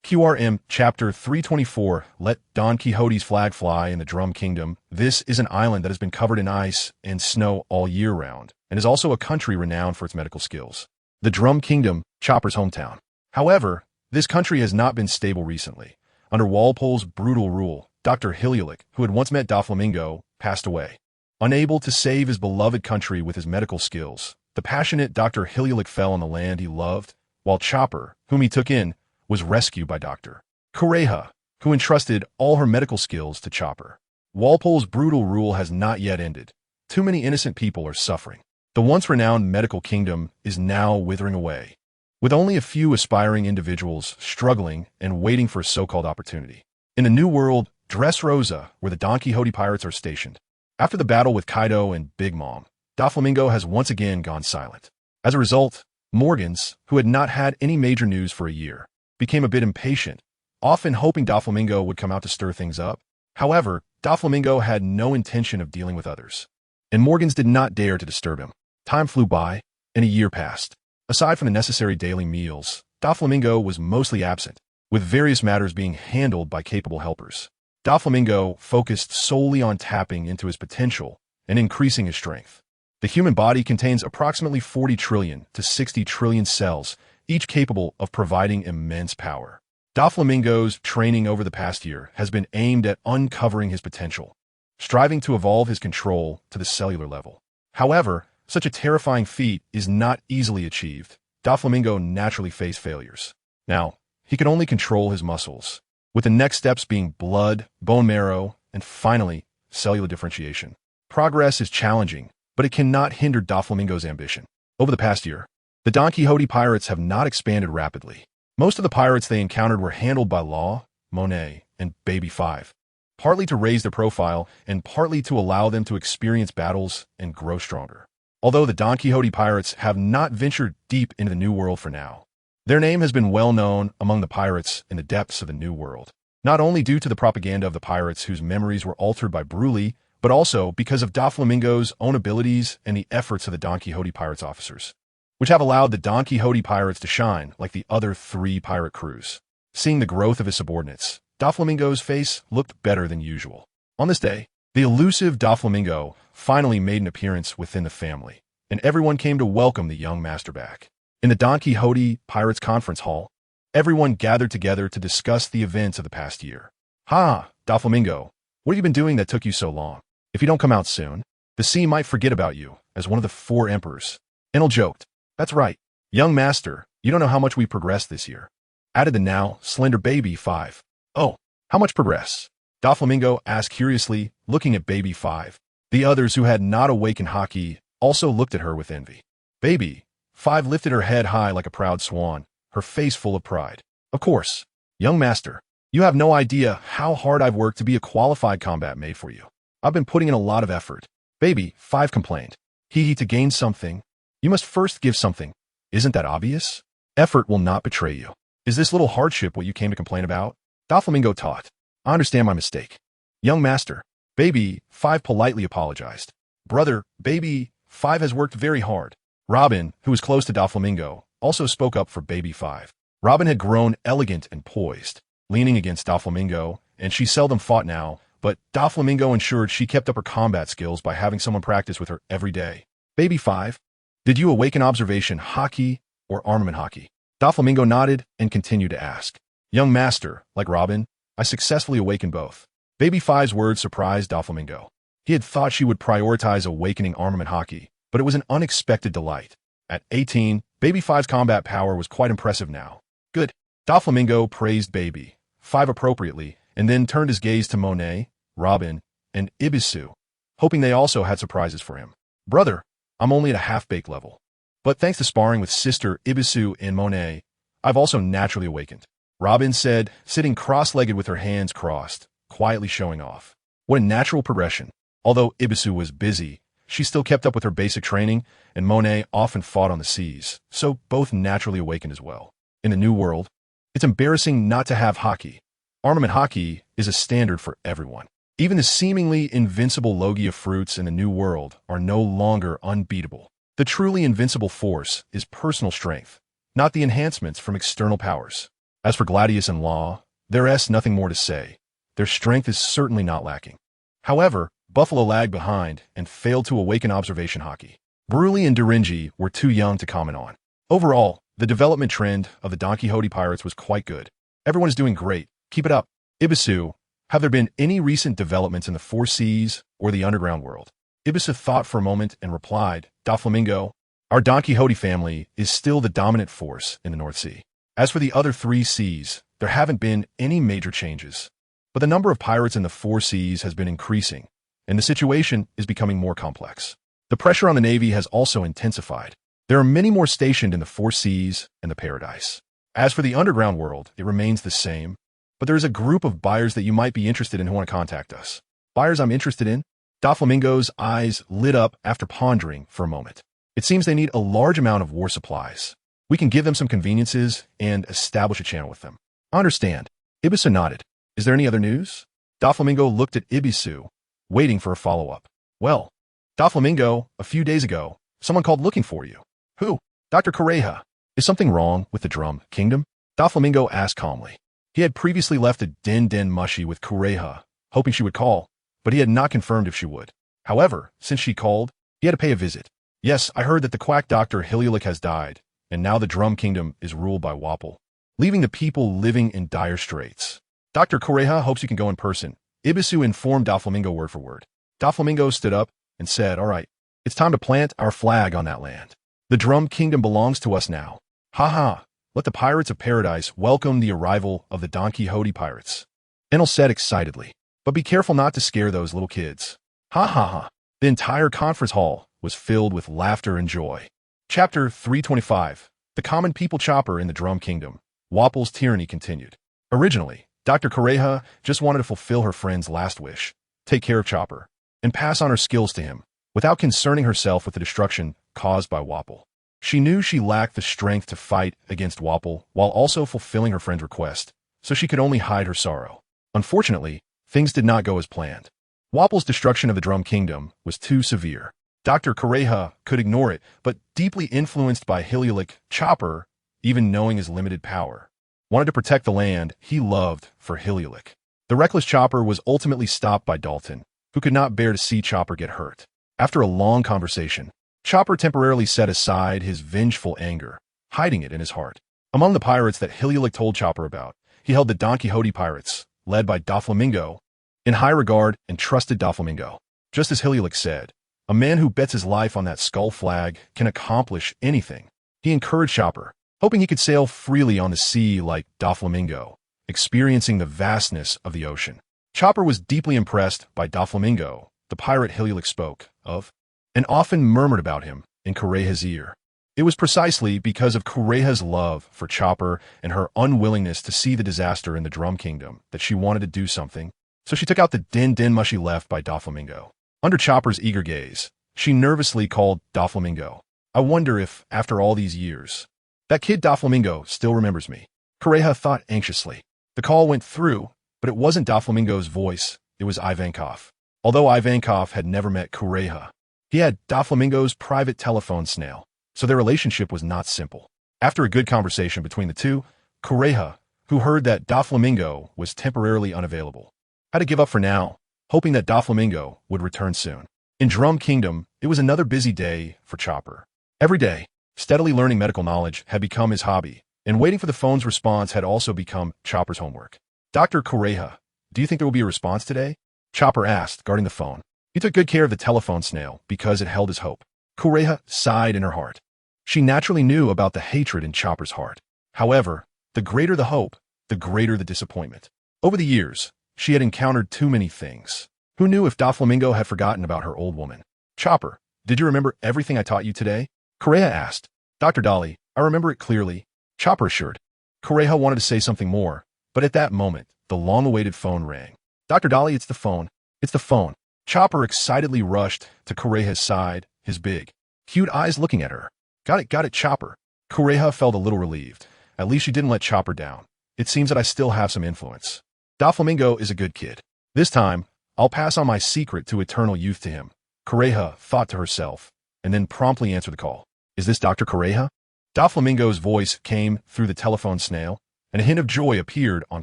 QRM Chapter 324 Let Don Quixote's flag fly in the Drum Kingdom. This is an island that has been covered in ice and snow all year round, and is also a country renowned for its medical skills. The Drum Kingdom, Chopper's hometown. However, this country has not been stable recently. Under Walpole's brutal rule, Dr. Hiliolic, who had once met Doflamingo, passed away. Unable to save his beloved country with his medical skills, the passionate Dr. Hiliolic fell on the land he loved, while Chopper, whom he took in, was rescued by Dr. Correja, who entrusted all her medical skills to Chopper. Walpole's brutal rule has not yet ended. Too many innocent people are suffering. The once renowned medical kingdom is now withering away, with only a few aspiring individuals struggling and waiting for a so-called opportunity. In the New World, Dressrosa, where the Don Quixote pirates are stationed. After the battle with Kaido and Big Mom, Doflamingo has once again gone silent. As a result, Morgans, who had not had any major news for a year, became a bit impatient, often hoping Doflamingo would come out to stir things up. However, Doflamingo had no intention of dealing with others, and Morgans did not dare to disturb him. Time flew by, and a year passed. Aside from the necessary daily meals, Doflamingo was mostly absent, with various matters being handled by capable helpers. Doflamingo focused solely on tapping into his potential and increasing his strength. The human body contains approximately 40 trillion to 60 trillion cells, each capable of providing immense power. Doflamingo's training over the past year has been aimed at uncovering his potential, striving to evolve his control to the cellular level. However, such a terrifying feat is not easily achieved. Doflamingo naturally faced failures. Now, he could only control his muscles, with the next steps being blood, bone marrow, and finally, cellular differentiation. Progress is challenging, but it cannot hinder Doflamingo's ambition. Over the past year, the Don Quixote pirates have not expanded rapidly. Most of the pirates they encountered were handled by Law, Monet, and Baby 5, partly to raise their profile and partly to allow them to experience battles and grow stronger. Although the Don Quixote pirates have not ventured deep into the New World for now, their name has been well known among the pirates in the depths of the New World, not only due to the propaganda of the pirates whose memories were altered by Bruley, but also because of Doflamingo's own abilities and the efforts of the Don Quixote pirates officers, which have allowed the Don Quixote pirates to shine like the other 3 pirate crews. Seeing the growth of his subordinates, Doflamingo's face looked better than usual. On this day, the elusive Doflamingo finally made an appearance within the family, and everyone came to welcome the young master back. In the Don Quixote Pirates Conference Hall, everyone gathered together to discuss the events of the past year. "Ha, Doflamingo, what have you been doing that took you so long? If you don't come out soon, the sea might forget about you as one of the 4 emperors." Enel joked. "That's right. Young master, you don't know how much we progressed this year," added the now slender Baby 5. "Oh, how much progress?" Doflamingo asked curiously, looking at Baby 5. The others who had not awakened Haki also looked at her with envy. Baby 5 lifted her head high like a proud swan, her face full of pride. "Of course, young master, you have no idea how hard I've worked to be a qualified combat maid for you. I've been putting in a lot of effort." Baby 5 complained. To gain something, you must first give something. Isn't that obvious? Effort will not betray you. Is this little hardship what you came to complain about?" Doflamingo taught. "I understand my mistake. Young master." Baby 5 politely apologized. "Brother, Baby 5 has worked very hard." Robin, who was close to Doflamingo, also spoke up for Baby 5. Robin had grown elegant and poised, leaning against Doflamingo, and she seldom fought now, but Doflamingo ensured she kept up her combat skills by having someone practice with her every day. "Baby 5, did you awaken observation Haki or armament Haki?" Doflamingo nodded and continued to ask. "Young master, like Robin, I successfully awakened both." Baby Five's words surprised Doflamingo. He had thought she would prioritize awakening armament hockey, but it was an unexpected delight. At 18, Baby Five's combat power was quite impressive now. Good. Doflamingo praised Baby Five appropriately, and then turned his gaze to Monet, Robin, and Ibisu, hoping they also had surprises for him. Brother, I'm only at a half-baked level. But thanks to sparring with Sister Ibisu and Monet, I've also naturally awakened. Robin said, sitting cross-legged with her hands crossed, quietly showing off. What a natural progression. Although Ibisu was busy, she still kept up with her basic training, and Monet often fought on the seas, so both naturally awakened as well. In the New World, it's embarrassing not to have hockey. Armament hockey is a standard for everyone. Even the seemingly invincible Logia fruits in the New World are no longer unbeatable. The truly invincible force is personal strength, not the enhancements from external powers. As for Gladius and Law, there's nothing more to say. Their strength is certainly not lacking. However, Buffalo lagged behind and failed to awaken observation hockey. Bruley and Dorinji were too young to comment on. Overall, the development trend of the Donquixote pirates was quite good. Everyone is doing great. Keep it up. Ibisu, have there been any recent developments in the Four Seas or the underground world? Ibisu thought for a moment and replied, Doflamingo, our Donquixote family is still the dominant force in the North Sea. As for the other 3 seas, there haven't been any major changes. But the number of pirates in the 4 seas has been increasing, and the situation is becoming more complex. The pressure on the Navy has also intensified. There are many more stationed in the 4 seas and the Paradise. As for the underground world, it remains the same, but there is a group of buyers that you might be interested in who want to contact us. Buyers I'm interested in? Doflamingo's eyes lit up after pondering for a moment. It seems they need a large amount of war supplies. We can give them some conveniences and establish a channel with them. I understand. Ibisu nodded. Is there any other news? Doflamingo looked at Ibisu, waiting for a follow-up. Well, Doflamingo, a few days ago, someone called looking for you. Who? Dr. Correja. Is something wrong with the Drum Kingdom? Doflamingo asked calmly. He had previously left a den mushy with Correja, hoping she would call, but he had not confirmed if she would. However, since she called, he had to pay a visit. Yes, I heard that the quack doctor Hiliulik has died, and now the Drum Kingdom is ruled by Wapol, leaving the people living in dire straits. Dr. Correja hopes you can go in person. Ibisu informed Doflamingo word for word. Doflamingo stood up and said, all right, it's time to plant our flag on that land. The Drum Kingdom belongs to us now. Ha ha, let the pirates of paradise welcome the arrival of the Donquixote pirates. Enel said excitedly, but be careful not to scare those little kids. Ha ha ha. The entire conference hall was filled with laughter and joy. Chapter 325, The Common People Chopper in the Drum Kingdom. Wapol's tyranny continued. Originally, Dr. Correja just wanted to fulfill her friend's last wish, take care of Chopper, and pass on her skills to him, without concerning herself with the destruction caused by Wapol. She knew she lacked the strength to fight against Wapol while also fulfilling her friend's request, so she could only hide her sorrow. Unfortunately, things did not go as planned. Wapol's destruction of the Drum Kingdom was too severe. Dr. Correja could ignore it, but deeply influenced by Hiliulik, Chopper, even knowing his limited power, wanted to protect the land he loved for Hiliulik. The reckless Chopper was ultimately stopped by Dalton, who could not bear to see Chopper get hurt. After a long conversation, Chopper temporarily set aside his vengeful anger, hiding it in his heart. Among the pirates that Hiliulik told Chopper about, he held the Donquixote pirates, led by Doflamingo, in high regard and trusted Doflamingo. Just as Hiliulik said, a man who bets his life on that skull flag can accomplish anything. He encouraged Chopper, hoping he could sail freely on the sea like Doflamingo, experiencing the vastness of the ocean. Chopper was deeply impressed by Doflamingo, the pirate Hiliulik spoke of, and often murmured about him in Correja's ear. It was precisely because of Correja's love for Chopper and her unwillingness to see the disaster in the Drum Kingdom that she wanted to do something, so she took out the den mushy left by Doflamingo. Under Chopper's eager gaze, she nervously called Doflamingo. I wonder if, after all these years, that kid Doflamingo still remembers me. Correja thought anxiously. The call went through, but it wasn't Doflamingo's voice, it was Ivankov. Although Ivankov had never met Correja, he had Doflamingo's private telephone snail, so their relationship was not simple. After a good conversation between the two, Correja, who heard that Doflamingo was temporarily unavailable, had to give up for now, hoping that Doflamingo would return soon. In Drum Kingdom, it was another busy day for Chopper. Every day, steadily learning medical knowledge had become his hobby, and waiting for the phone's response had also become Chopper's homework. Dr. Correja, Do you think there will be a response today? Chopper asked, guarding the phone. He took good care of the telephone snail because it held his hope. Kureha sighed in her heart. She naturally knew about the hatred in Chopper's heart. However, the greater the hope, the greater the disappointment. Over the years, she had encountered too many things. Who knew if Doflamingo had forgotten about her old woman? Chopper, did you remember everything I taught you today? Kureha asked. Dr. Dolly, I remember it clearly. Chopper assured. Kureha wanted to say something more, but at that moment, the long-awaited phone rang. Dr. Dolly, it's the phone. It's the phone. Chopper excitedly rushed to Kureha's side, his big, cute eyes looking at her. Got it, Chopper. Kureha felt a little relieved. At least she didn't let Chopper down. It seems that I still have some influence. Doflamingo is a good kid. This time, I'll pass on my secret to eternal youth to him. Kureha thought to herself, and then promptly answered the call. Is this Dr. Kureha? Doflamingo's voice came through the telephone snail, and a hint of joy appeared on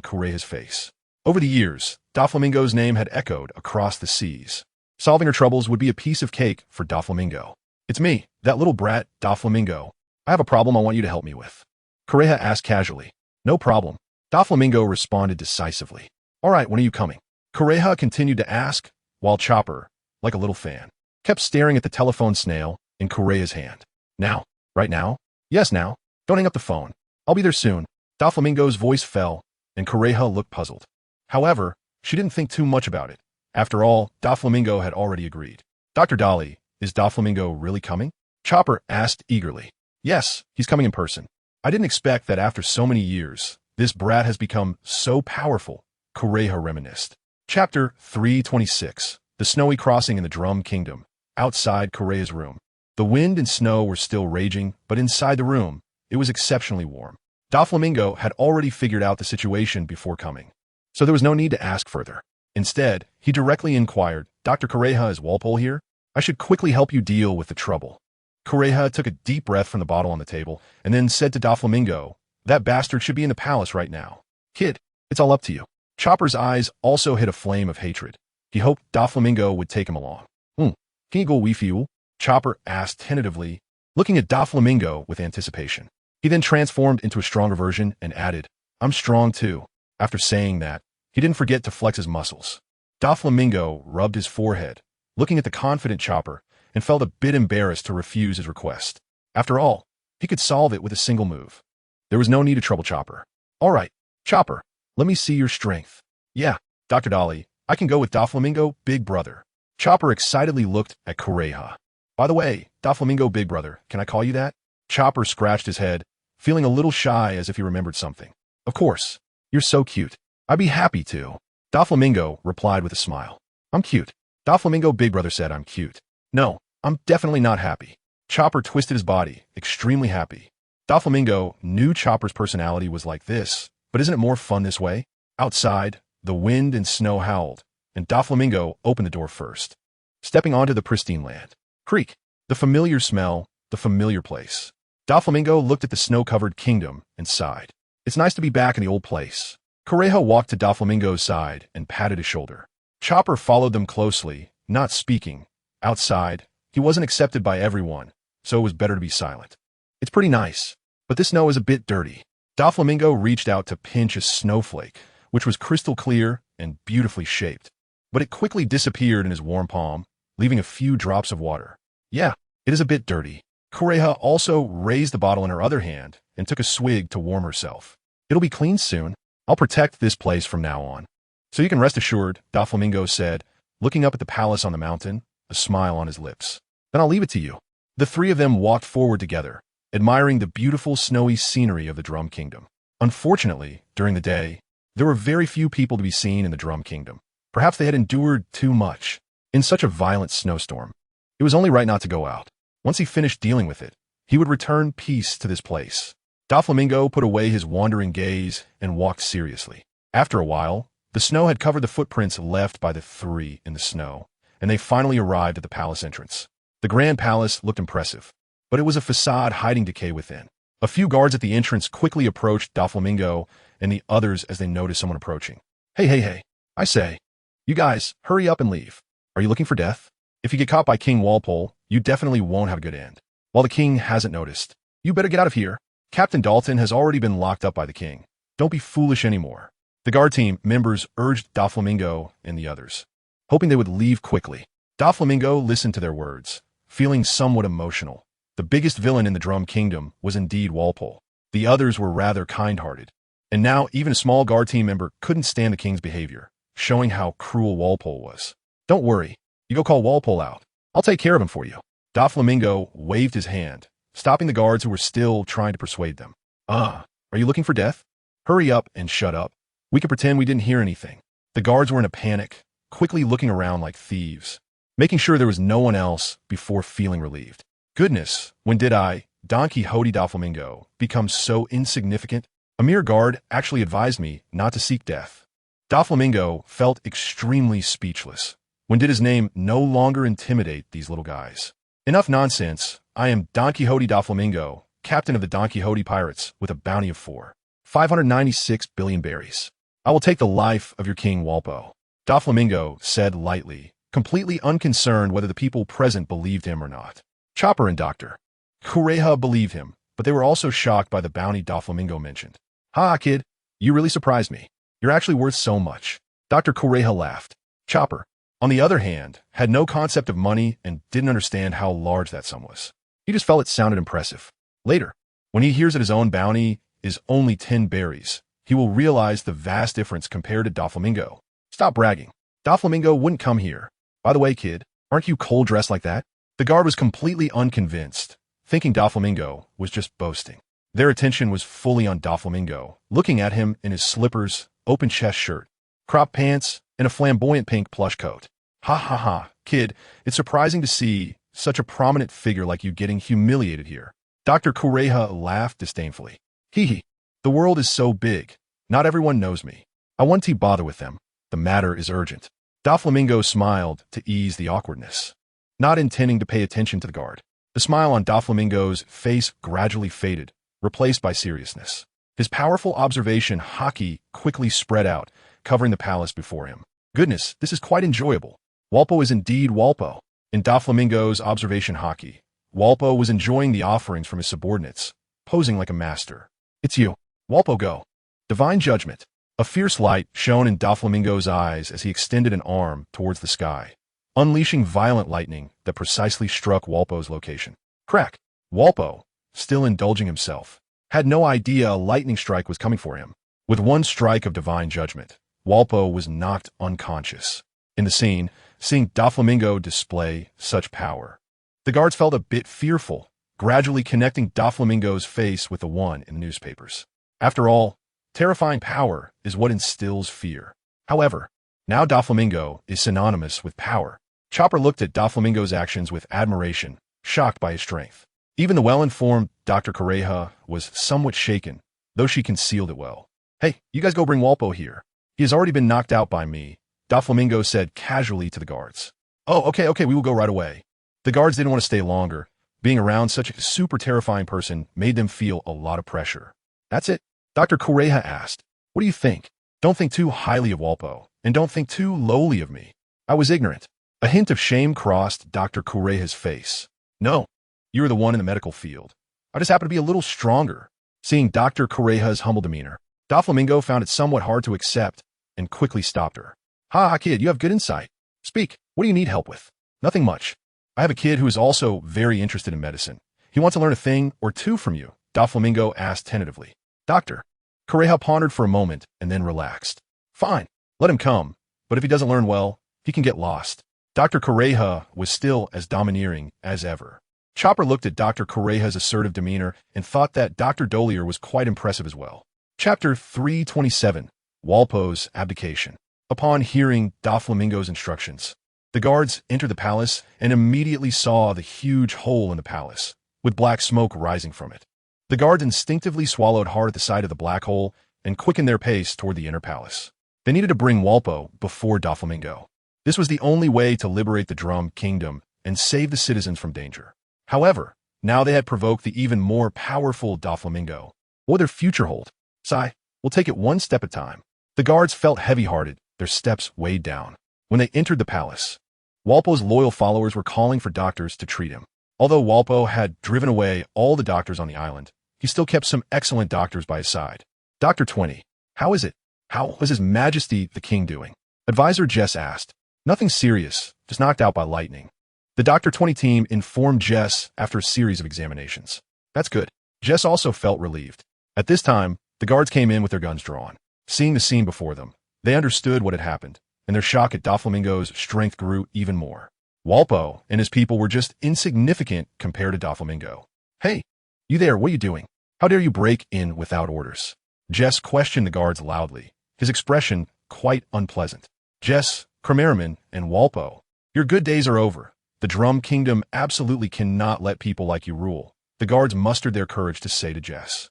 Kureha's face. Over the years, Doflamingo's name had echoed across the seas. Solving her troubles would be a piece of cake for Doflamingo. It's me, that little brat, Doflamingo. I have a problem I want you to help me with. Kureha asked casually. No problem. Doflamingo responded decisively. All right, when are you coming? Kureha continued to ask, while Chopper, like a little fan, kept staring at the telephone snail in Kureha's hand. Now. Right now? Yes, now. Don't hang up the phone. I'll be there soon. Doflamingo's voice fell, and Kureha looked puzzled. However, she didn't think too much about it. After all, Doflamingo had already agreed. Dr. Dolly, is Doflamingo really coming? Chopper asked eagerly. Yes, he's coming in person. I didn't expect that after so many years, this brat has become so powerful, Kureha reminisced. Chapter 326. The Snowy Crossing in the Drum Kingdom. Outside Kureha's room. The wind and snow were still raging, but inside the room, it was exceptionally warm. Doflamingo had already figured out the situation before coming, so there was no need to ask further. Instead, he directly inquired, Dr. Kureha, is Walpole here? I should quickly help you deal with the trouble. Kureha took a deep breath from the bottle on the table, and then said to Doflamingo, that bastard should be in the palace right now. Kid, it's all up to you. Chopper's eyes also hit a flame of hatred. He hoped Doflamingo would take him along. Can you go wee fuel? Chopper asked tentatively, looking at Doflamingo with anticipation. He then transformed into a stronger version and added, I'm strong too. After saying that, he didn't forget to flex his muscles. Doflamingo rubbed his forehead, looking at the confident Chopper, and felt a bit embarrassed to refuse his request. After all, he could solve it with a single move. There was no need to trouble Chopper. All right, Chopper, let me see your strength. Yeah, Dr. Dolly, I can go with Doflamingo, big brother. Chopper excitedly looked at Kureha. By the way, Doflamingo, big brother, can I call you that? Chopper scratched his head, feeling a little shy as if he remembered something. Of course. You're so cute. I'd be happy to. Doflamingo replied with a smile. I'm cute. Doflamingo, big brother said I'm cute. No, I'm definitely not happy. Chopper twisted his body, extremely happy. Doflamingo knew Chopper's personality was like this, but isn't it more fun this way? Outside, the wind and snow howled, and Doflamingo opened the door first, stepping onto the pristine land. Creek, the familiar smell, the familiar place. Doflamingo looked at the snow-covered kingdom and sighed. It's nice to be back in the old place. Kureha walked to Doflamingo's side and patted his shoulder. Chopper followed them closely, not speaking. Outside, he wasn't accepted by everyone, so it was better to be silent. It's pretty nice, but this snow is a bit dirty. Doflamingo reached out to pinch a snowflake, which was crystal clear and beautifully shaped, but it quickly disappeared in his warm palm, leaving a few drops of water. Yeah, it is a bit dirty. Kureha also raised the bottle in her other hand and took a swig to warm herself. It'll be clean soon. I'll protect this place from now on. So you can rest assured, Doflamingo said, looking up at the palace on the mountain, a smile on his lips. Then I'll leave it to you. The three of them walked forward together, admiring the beautiful snowy scenery of the Drum Kingdom. Unfortunately, during the day, there were very few people to be seen in the Drum Kingdom. Perhaps they had endured too much in such a violent snowstorm. It was only right not to go out. Once he finished dealing with it, he would return peace to this place. Doflamingo put away his wandering gaze and walked seriously. After a while, the snow had covered the footprints left by the three in the snow, and they finally arrived at the palace entrance. The grand palace looked impressive, but it was a facade hiding decay within. A few guards at the entrance quickly approached Doflamingo and the others as they noticed someone approaching. Hey, I say, you guys, hurry up and leave. Are you looking for death? If you get caught by King Walpole, you definitely won't have a good end. While the king hasn't noticed, you better get out of here. Captain Dalton has already been locked up by the king. Don't be foolish anymore. The guard team members urged Doflamingo and the others, hoping they would leave quickly. Doflamingo listened to their words, feeling somewhat emotional. The biggest villain in the Drum Kingdom was indeed Walpole. The others were rather kind-hearted. And now even a small guard team member couldn't stand the king's behavior, showing how cruel Walpole was. Don't worry, you go call Walpole out. I'll take care of him for you. Doflamingo waved his hand, stopping the guards who were still trying to persuade them. Are you looking for death? Hurry up and shut up. We could pretend we didn't hear anything. The guards were in a panic, quickly looking around like thieves, making sure there was no one else before feeling relieved. Goodness, when did I, Donquixote Doflamingo, become so insignificant? A mere guard actually advised me not to seek death. Doflamingo felt extremely speechless. When did his name no longer intimidate these little guys? Enough nonsense. I am Donquixote Doflamingo, captain of the Donquixote Pirates, with a bounty of 596 billion berries. I will take the life of your king Walpole. Doflamingo said lightly, completely unconcerned whether the people present believed him or not. Chopper and Dr. Kureha believed him, but they were also shocked by the bounty Doflamingo mentioned. Ha, kid, you really surprised me. You're actually worth so much. Dr. Kureha laughed. Chopper, on the other hand, had no concept of money and didn't understand how large that sum was. He just felt it sounded impressive. Later, when he hears that his own bounty is only 10 berries, he will realize the vast difference compared to Doflamingo. Stop bragging. Doflamingo wouldn't come here. By the way, kid, aren't you cold-dressed like that? The guard was completely unconvinced, thinking Doflamingo was just boasting. Their attention was fully on Doflamingo, looking at him in his slippers, open-chest shirt, crop pants, and a flamboyant pink plush coat. Ha ha ha, kid, it's surprising to see such a prominent figure like you getting humiliated here. Dr. Kureha laughed disdainfully. Hee hee, the world is so big. Not everyone knows me. I won't bother with them. The matter is urgent. Doflamingo smiled to ease the awkwardness, not intending to pay attention to the guard. The smile on Doflamingo's face gradually faded, replaced by seriousness. His powerful observation haki quickly spread out, covering the palace before him. Goodness, this is quite enjoyable. Walpole is indeed Walpole. In Doflamingo's observation haki, Walpole was enjoying the offerings from his subordinates, posing like a master. It's you. Walpole, go. Divine judgment. A fierce light shone in Doflamingo's eyes as he extended an arm towards the sky, unleashing violent lightning that precisely struck Walpole's location. Crack. Walpole, still indulging himself, had no idea a lightning strike was coming for him. With one strike of divine judgment, Walpole was knocked unconscious. In the scene, seeing Doflamingo display such power, the guards felt a bit fearful, gradually connecting Doflamingo's face with the one in the newspapers. After all, terrifying power is what instills fear. However, now Doflamingo is synonymous with power. Chopper looked at Doflamingo's actions with admiration, shocked by his strength. Even the well-informed Dr. Kureha was somewhat shaken, though she concealed it well. Hey, you guys go bring Walpole here. He has already been knocked out by me, Doflamingo said casually to the guards. Oh, okay, we will go right away. The guards didn't want to stay longer. Being around such a super terrifying person made them feel a lot of pressure. That's it? Dr. Kureha asked. What do you think? Don't think too highly of Walpole, and don't think too lowly of me. I was ignorant. A hint of shame crossed Dr. Kureha's face. No, you were the one in the medical field. I just happen to be a little stronger. Seeing Dr. Kureha's humble demeanor, Doflamingo found it somewhat hard to accept and quickly stopped her. Ha, kid, you have good insight. Speak, what do you need help with? Nothing much. I have a kid who is also very interested in medicine. He wants to learn a thing or two from you, Doflamingo asked tentatively. Doctor. Kureha pondered for a moment and then relaxed. Fine, let him come, but if he doesn't learn well, he can get lost. Dr. Kureha was still as domineering as ever. Chopper looked at Dr. Kureha's assertive demeanor and thought that Dr. Dolier was quite impressive as well. Chapter 327, Walpole's Abdication. Upon hearing Doflamingo's instructions, the guards entered the palace and immediately saw the huge hole in the palace, with black smoke rising from it. The guards instinctively swallowed hard at the sight of the black hole and quickened their pace toward the inner palace. They needed to bring Walpole before Doflamingo. This was the only way to liberate the Drum Kingdom and save the citizens from danger. However, now they had provoked the even more powerful Doflamingo. What would their future hold? Sigh, we'll take it one step at a time. The guards felt heavy-hearted, their steps weighed down. When they entered the palace, Walpole's loyal followers were calling for doctors to treat him. Although Walpole had driven away all the doctors on the island, he still kept some excellent doctors by his side. Dr. 20, how is it? How was His Majesty the King doing? Advisor Jess asked. Nothing serious, just knocked out by lightning. The Dr. 20 team informed Jess after a series of examinations. That's good. Jess also felt relieved. At this time, the guards came in with their guns drawn. Seeing the scene before them, they understood what had happened, and their shock at Doflamingo's strength grew even more. Walpo and his people were just insignificant compared to Doflamingo. Hey, you there, what are you doing? How dare you break in without orders? Jess questioned the guards loudly, his expression quite unpleasant. Jess, Cromeraman, and Walpo, your good days are over. The Drum Kingdom absolutely cannot let people like you rule. The guards mustered their courage to say to Jess.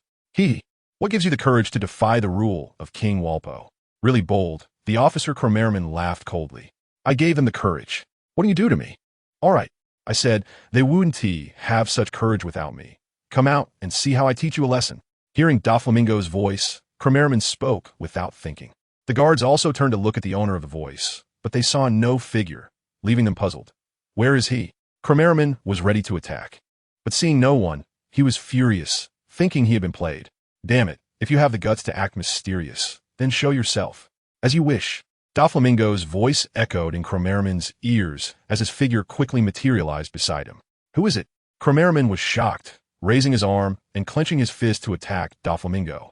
What gives you the courage to defy the rule of King Walpo? Really bold, the officer Cromeraman laughed coldly. I gave them the courage. What do you do to me? All right, I said, they wouldn't have such courage without me. Come out and see how I teach you a lesson. Hearing Doflamingo's voice, Cromeraman spoke without thinking. The guards also turned to look at the owner of the voice, but they saw no figure, leaving them puzzled. Where is he? Cromeraman was ready to attack. But seeing no one, he was furious, thinking he had been played. Damn it, if you have the guts to act mysterious, then show yourself. As you wish. Doflamingo's voice echoed in Cromeraman's ears as his figure quickly materialized beside him. Who is it? Cromeraman was shocked, raising his arm and clenching his fist to attack Doflamingo.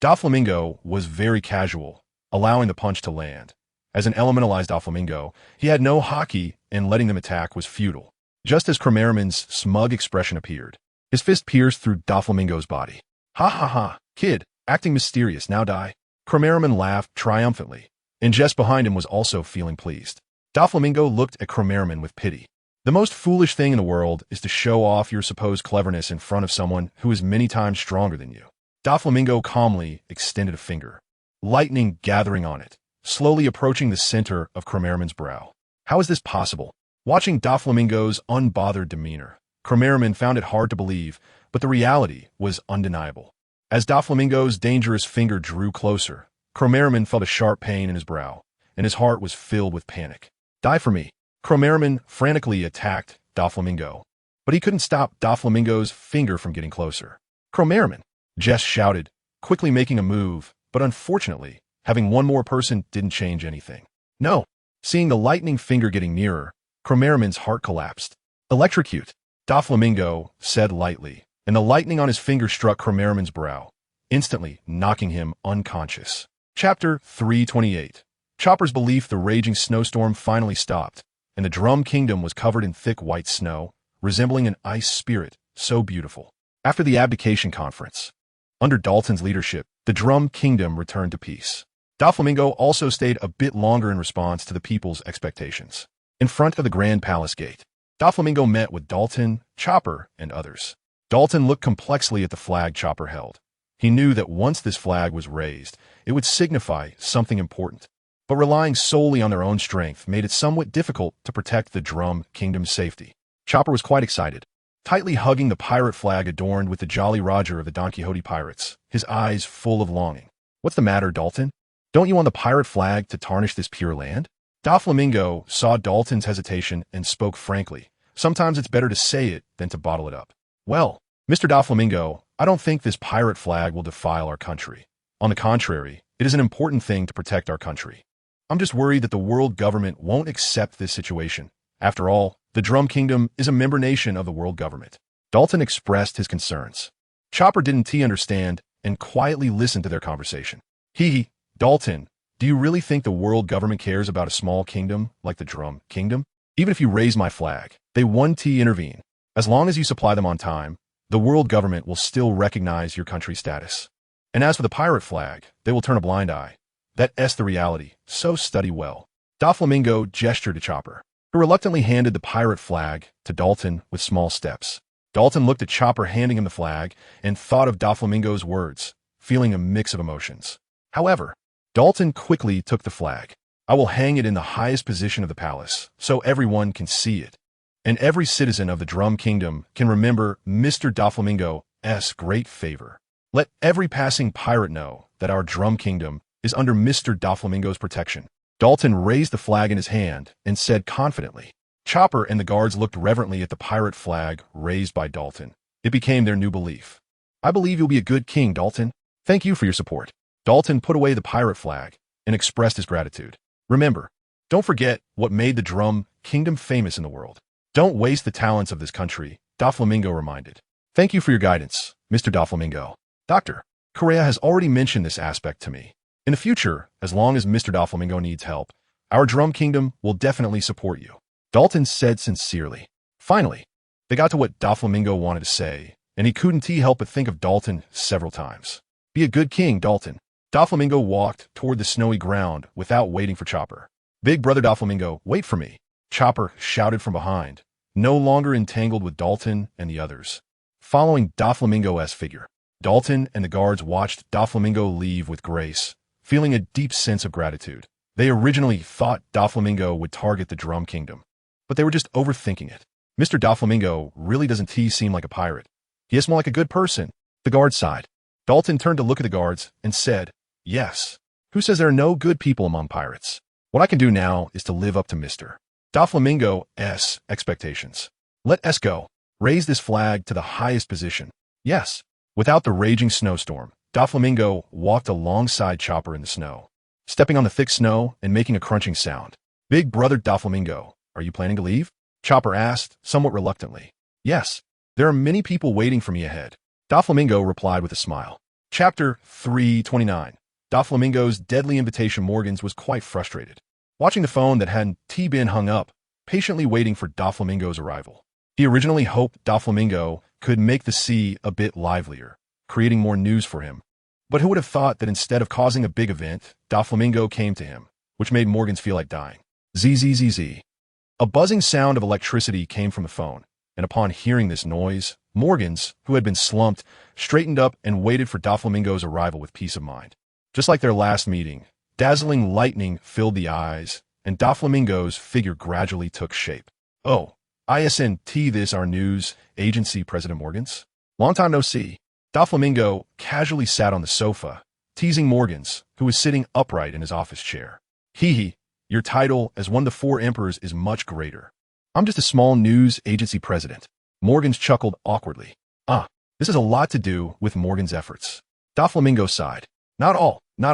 Doflamingo was very casual, allowing the punch to land. As an elementalized Doflamingo, he had no hockey, and letting them attack was futile. Just as Cromeraman's smug expression appeared, his fist pierced through Doflamingo's body. Ha ha ha, kid, acting mysterious, now die. Cromeraman laughed triumphantly, and Jess behind him was also feeling pleased. Doflamingo looked at Cromeraman with pity. The most foolish thing in the world is to show off your supposed cleverness in front of someone who is many times stronger than you. Doflamingo calmly extended a finger, lightning gathering on it, slowly approaching the center of Cromeraman's brow. How is this possible? Watching Doflamingo's unbothered demeanor, Cromeraman found it hard to believe, but the reality was undeniable. As Doflamingo's dangerous finger drew closer, Cromeraman felt a sharp pain in his brow, and his heart was filled with panic. Die for me. Cromeraman frantically attacked Doflamingo, but he couldn't stop Doflamingo's finger from getting closer. Cromeraman! Jess shouted, quickly making a move, but unfortunately, having one more person didn't change anything. No! Seeing the lightning finger getting nearer, Cromeraman's heart collapsed. Electrocute! Doflamingo said lightly, and the lightning on his finger struck Cromeraman's brow, instantly knocking him unconscious. Chapter 328. Chopper's belief the raging snowstorm finally stopped, and the Drum Kingdom was covered in thick white snow, resembling an ice spirit, so beautiful. After the abdication conference, under Dalton's leadership, the Drum Kingdom returned to peace. Doflamingo also stayed a bit longer in response to the people's expectations. In front of the Grand Palace Gate, Doflamingo met with Dalton, Chopper, and others. Dalton looked complexly at the flag Chopper held. He knew that once this flag was raised, it would signify something important. But relying solely on their own strength made it somewhat difficult to protect the Drum Kingdom's safety. Chopper was quite excited, tightly hugging the pirate flag adorned with the Jolly Roger of the Donquixote pirates, his eyes full of longing. What's the matter, Dalton? Don't you want the pirate flag to tarnish this pure land? Doflamingo saw Dalton's hesitation and spoke frankly. Sometimes it's better to say it than to bottle it up. Well, Mr. Doflamingo, I don't think this pirate flag will defile our country. On the contrary, it is an important thing to protect our country. I'm just worried that the world government won't accept this situation. After all, the Drum Kingdom is a member nation of the world government. Dalton expressed his concerns. Chopper didn't understand and quietly listened to their conversation. Dalton, do you really think the world government cares about a small kingdom like the Drum Kingdom? Even if you raise my flag, they won't intervene. As long as you supply them on time, the world government will still recognize your country's status. And as for the pirate flag, they will turn a blind eye. That's the reality, so study well. Doflamingo gestured to Chopper, who reluctantly handed the pirate flag to Dalton with small steps. Dalton looked at Chopper handing him the flag and thought of Doflamingo's words, feeling a mix of emotions. However, Dalton quickly took the flag. I will hang it in the highest position of the palace, so everyone can see it. And every citizen of the Drum Kingdom can remember Mr. Doflamingo's great favor. Let every passing pirate know that our Drum Kingdom is under Mr. Doflamingo's protection. Dalton raised the flag in his hand and said confidently. Chopper and the guards looked reverently at the pirate flag raised by Dalton. It became their new belief. I believe you'll be a good king, Dalton. Thank you for your support. Dalton put away the pirate flag and expressed his gratitude. Remember, don't forget what made the Drum Kingdom famous in the world. Don't waste the talents of this country, Doflamingo reminded. Thank you for your guidance, Mr. Doflamingo. Dr. Correa has already mentioned this aspect to me. In the future, as long as Mr. Doflamingo needs help, our Drum Kingdom will definitely support you, Dalton said sincerely. Finally, they got to what Doflamingo wanted to say, and he couldn't help but think of Dalton several times. Be a good king, Dalton. Doflamingo walked toward the snowy ground without waiting for Chopper. Big brother Doflamingo, wait for me, Chopper shouted from behind, no longer entangled with Dalton and the others. Following Doflamingo's figure, Dalton and the guards watched Doflamingo leave with grace, feeling a deep sense of gratitude. They originally thought Doflamingo would target the Drum Kingdom, but they were just overthinking it. Mr. Doflamingo really doesn't seem like a pirate. He is more like a good person. The guards sighed. Dalton turned to look at the guards and said, yes. Who says there are no good people among pirates? What I can do now is to live up to Mr. Doflamingo's expectations. Let us go. Raise this flag to the highest position. Yes. Without the raging snowstorm, Doflamingo walked alongside Chopper in the snow, stepping on the thick snow and making a crunching sound. Big brother Doflamingo, are you planning to leave? Chopper asked, somewhat reluctantly. Yes. There are many people waiting for me ahead. Doflamingo replied with a smile. Chapter 329. Doflamingo's deadly invitation. Morgans was quite frustrated, watching the phone that hadn't been hung up, patiently waiting for Doflamingo's arrival. He originally hoped Doflamingo could make the sea a bit livelier, creating more news for him. But who would have thought that instead of causing a big event, Doflamingo came to him, which made Morgans feel like dying. Zzz. A buzzing sound of electricity came from the phone, and upon hearing this noise, Morgans, who had been slumped, straightened up and waited for Doflamingo's arrival with peace of mind. Just like their last meeting, dazzling lightning filled the eyes, and Doflamingo's figure gradually took shape. Oh, isn't this our news agency, President Morgans? Long time no see. Doflamingo casually sat on the sofa, teasing Morgans, who was sitting upright in his office chair. Hee, your title as one of the 4 emperors is much greater. I'm just a small news agency president. Morgans chuckled awkwardly. This has a lot to do with Morgans' efforts. Doflamingo sighed. Not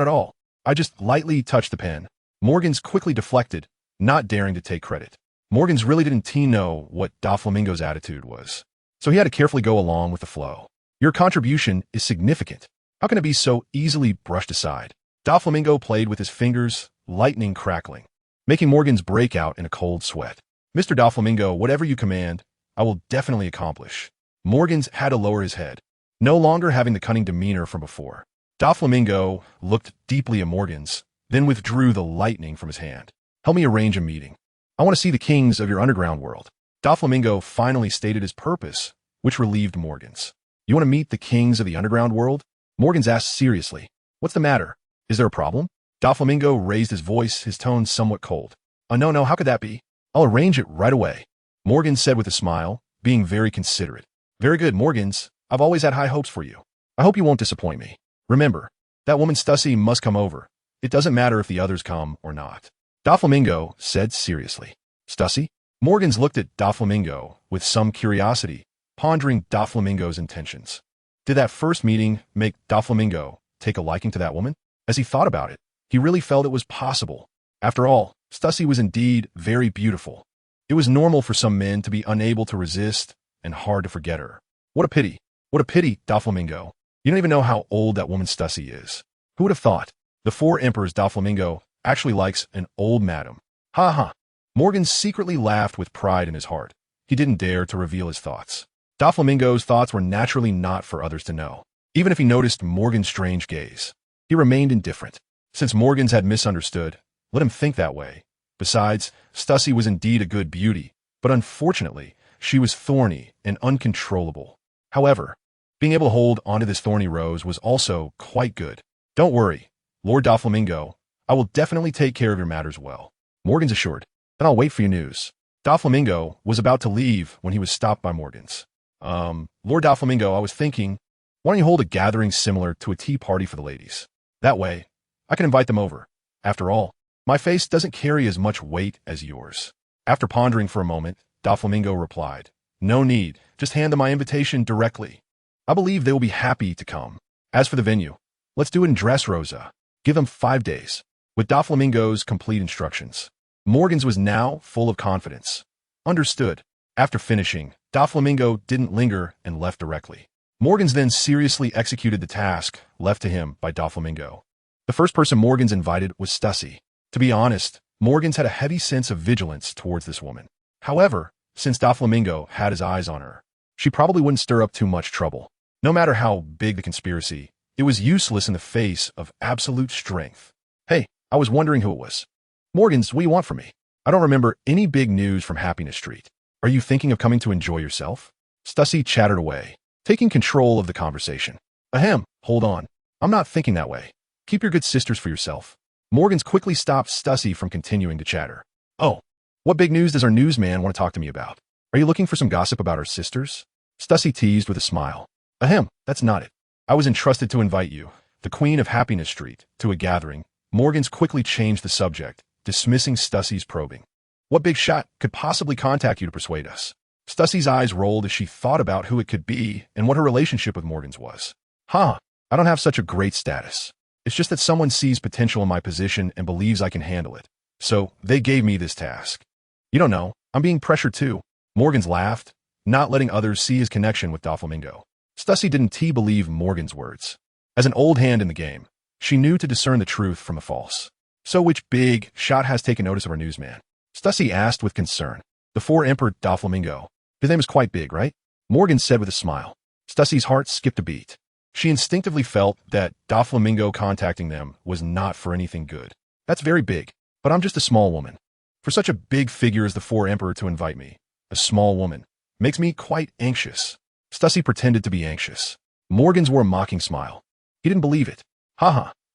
at all. I just lightly touched the pen. Morgans quickly deflected, not daring to take credit. Morgans really didn't know what Doflamingo's attitude was, so he had to carefully go along with the flow. Your contribution is significant. How can it be so easily brushed aside? Doflamingo played with his fingers, lightning crackling, making Morgans break out in a cold sweat. Mr. Doflamingo, whatever you command, I will definitely accomplish. Morgans had to lower his head, no longer having the cunning demeanor from before. Doflamingo looked deeply at Morgans, then withdrew the lightning from his hand. Help me arrange a meeting. I want to see the kings of your underground world. Doflamingo finally stated his purpose, which relieved Morgans. You want to meet the kings of the underground world? Morgans asked seriously. What's the matter? Is there a problem? Doflamingo raised his voice, his tone somewhat cold. No, how could that be? I'll arrange it right away, Morgans said with a smile, being very considerate. Very good, Morgans. I've always had high hopes for you. I hope you won't disappoint me. Remember, that woman Stussy must come over. It doesn't matter if the others come or not. Doflamingo said seriously. Stussy? Morgans looked at Doflamingo with some curiosity, pondering Doflamingo's intentions. Did that first meeting make Doflamingo take a liking to that woman? As he thought about it, he really felt it was possible. After all, Stussy was indeed very beautiful. It was normal for some men to be unable to resist and hard to forget her. What a pity, Doflamingo. You don't even know how old that woman Stussy is. Who would have thought? The 4 emperors Doflamingo actually likes an old madam. Ha. Morgans secretly laughed with pride in his heart. He didn't dare to reveal his thoughts. Doflamingo's thoughts were naturally not for others to know. Even if he noticed Morgans' strange gaze, he remained indifferent. Since Morgans had misunderstood, let him think that way. Besides, Stussy was indeed a good beauty, but unfortunately, she was thorny and uncontrollable. However, being able to hold onto this thorny rose was also quite good. Don't worry, Lord Doflamingo. I will definitely take care of your matters well, Morgans assured. Then I'll wait for your news. Doflamingo was about to leave when he was stopped by Morgans. Lord Doflamingo, I was thinking, why don't you hold a gathering similar to a tea party for the ladies? That way, I can invite them over. After all, my face doesn't carry as much weight as yours. After pondering for a moment, Doflamingo replied, No need, just hand them my invitation directly. I believe they will be happy to come. As for the venue, Let's do it in Dressrosa. Give them 5 days. With Doflamingo's complete instructions. Morgan's was now full of confidence. Understood. After finishing, Doflamingo didn't linger and left directly. Morgan's then seriously executed the task left to him by Doflamingo. The first person Morgan's invited was Stussy. To be honest, Morgan's had a heavy sense of vigilance towards this woman. However, since Doflamingo had his eyes on her, she probably wouldn't stir up too much trouble. No matter how big the conspiracy, it was useless in the face of absolute strength. Hey, I was wondering who it was. Morgan's, what do you want from me? I don't remember any big news from Happiness Street. Are you thinking of coming to enjoy yourself? Stussy chattered away, taking control of the conversation. Ahem, hold on. I'm not thinking that way. Keep your good sisters for yourself. Morgan's quickly stopped Stussy from continuing to chatter. Oh, what big news does our newsman want to talk to me about? Are you looking for some gossip about our sisters? Stussy teased with a smile. Ahem, that's not it. I was entrusted to invite you, the Queen of Happiness Street, to a gathering. Morgan's quickly changed the subject, dismissing Stussy's probing. What big shot could possibly contact you to persuade us? Stussy's eyes rolled as she thought about who it could be and what her relationship with Morgan's was. I don't have such a great status. It's just that someone sees potential in my position and believes I can handle it. So they gave me this task. You don't know, I'm being pressured too. Morgan's laughed, not letting others see his connection with Doflamingo. Stussy didn't believe Morgan's words. As an old hand in the game, she knew to discern the truth from the false. So which big shot has taken notice of our newsman? Stussy asked with concern. The 4 Emperor Doflamingo. His name is quite big, right? Morgan said with a smile. Stussy's heart skipped a beat. She instinctively felt that Doflamingo contacting them was not for anything good. That's very big, but I'm just a small woman. For such a big figure as the 4 Emperor to invite me, a small woman, makes me quite anxious. Stussy pretended to be anxious. Morgan's wore a mocking smile. He didn't believe it.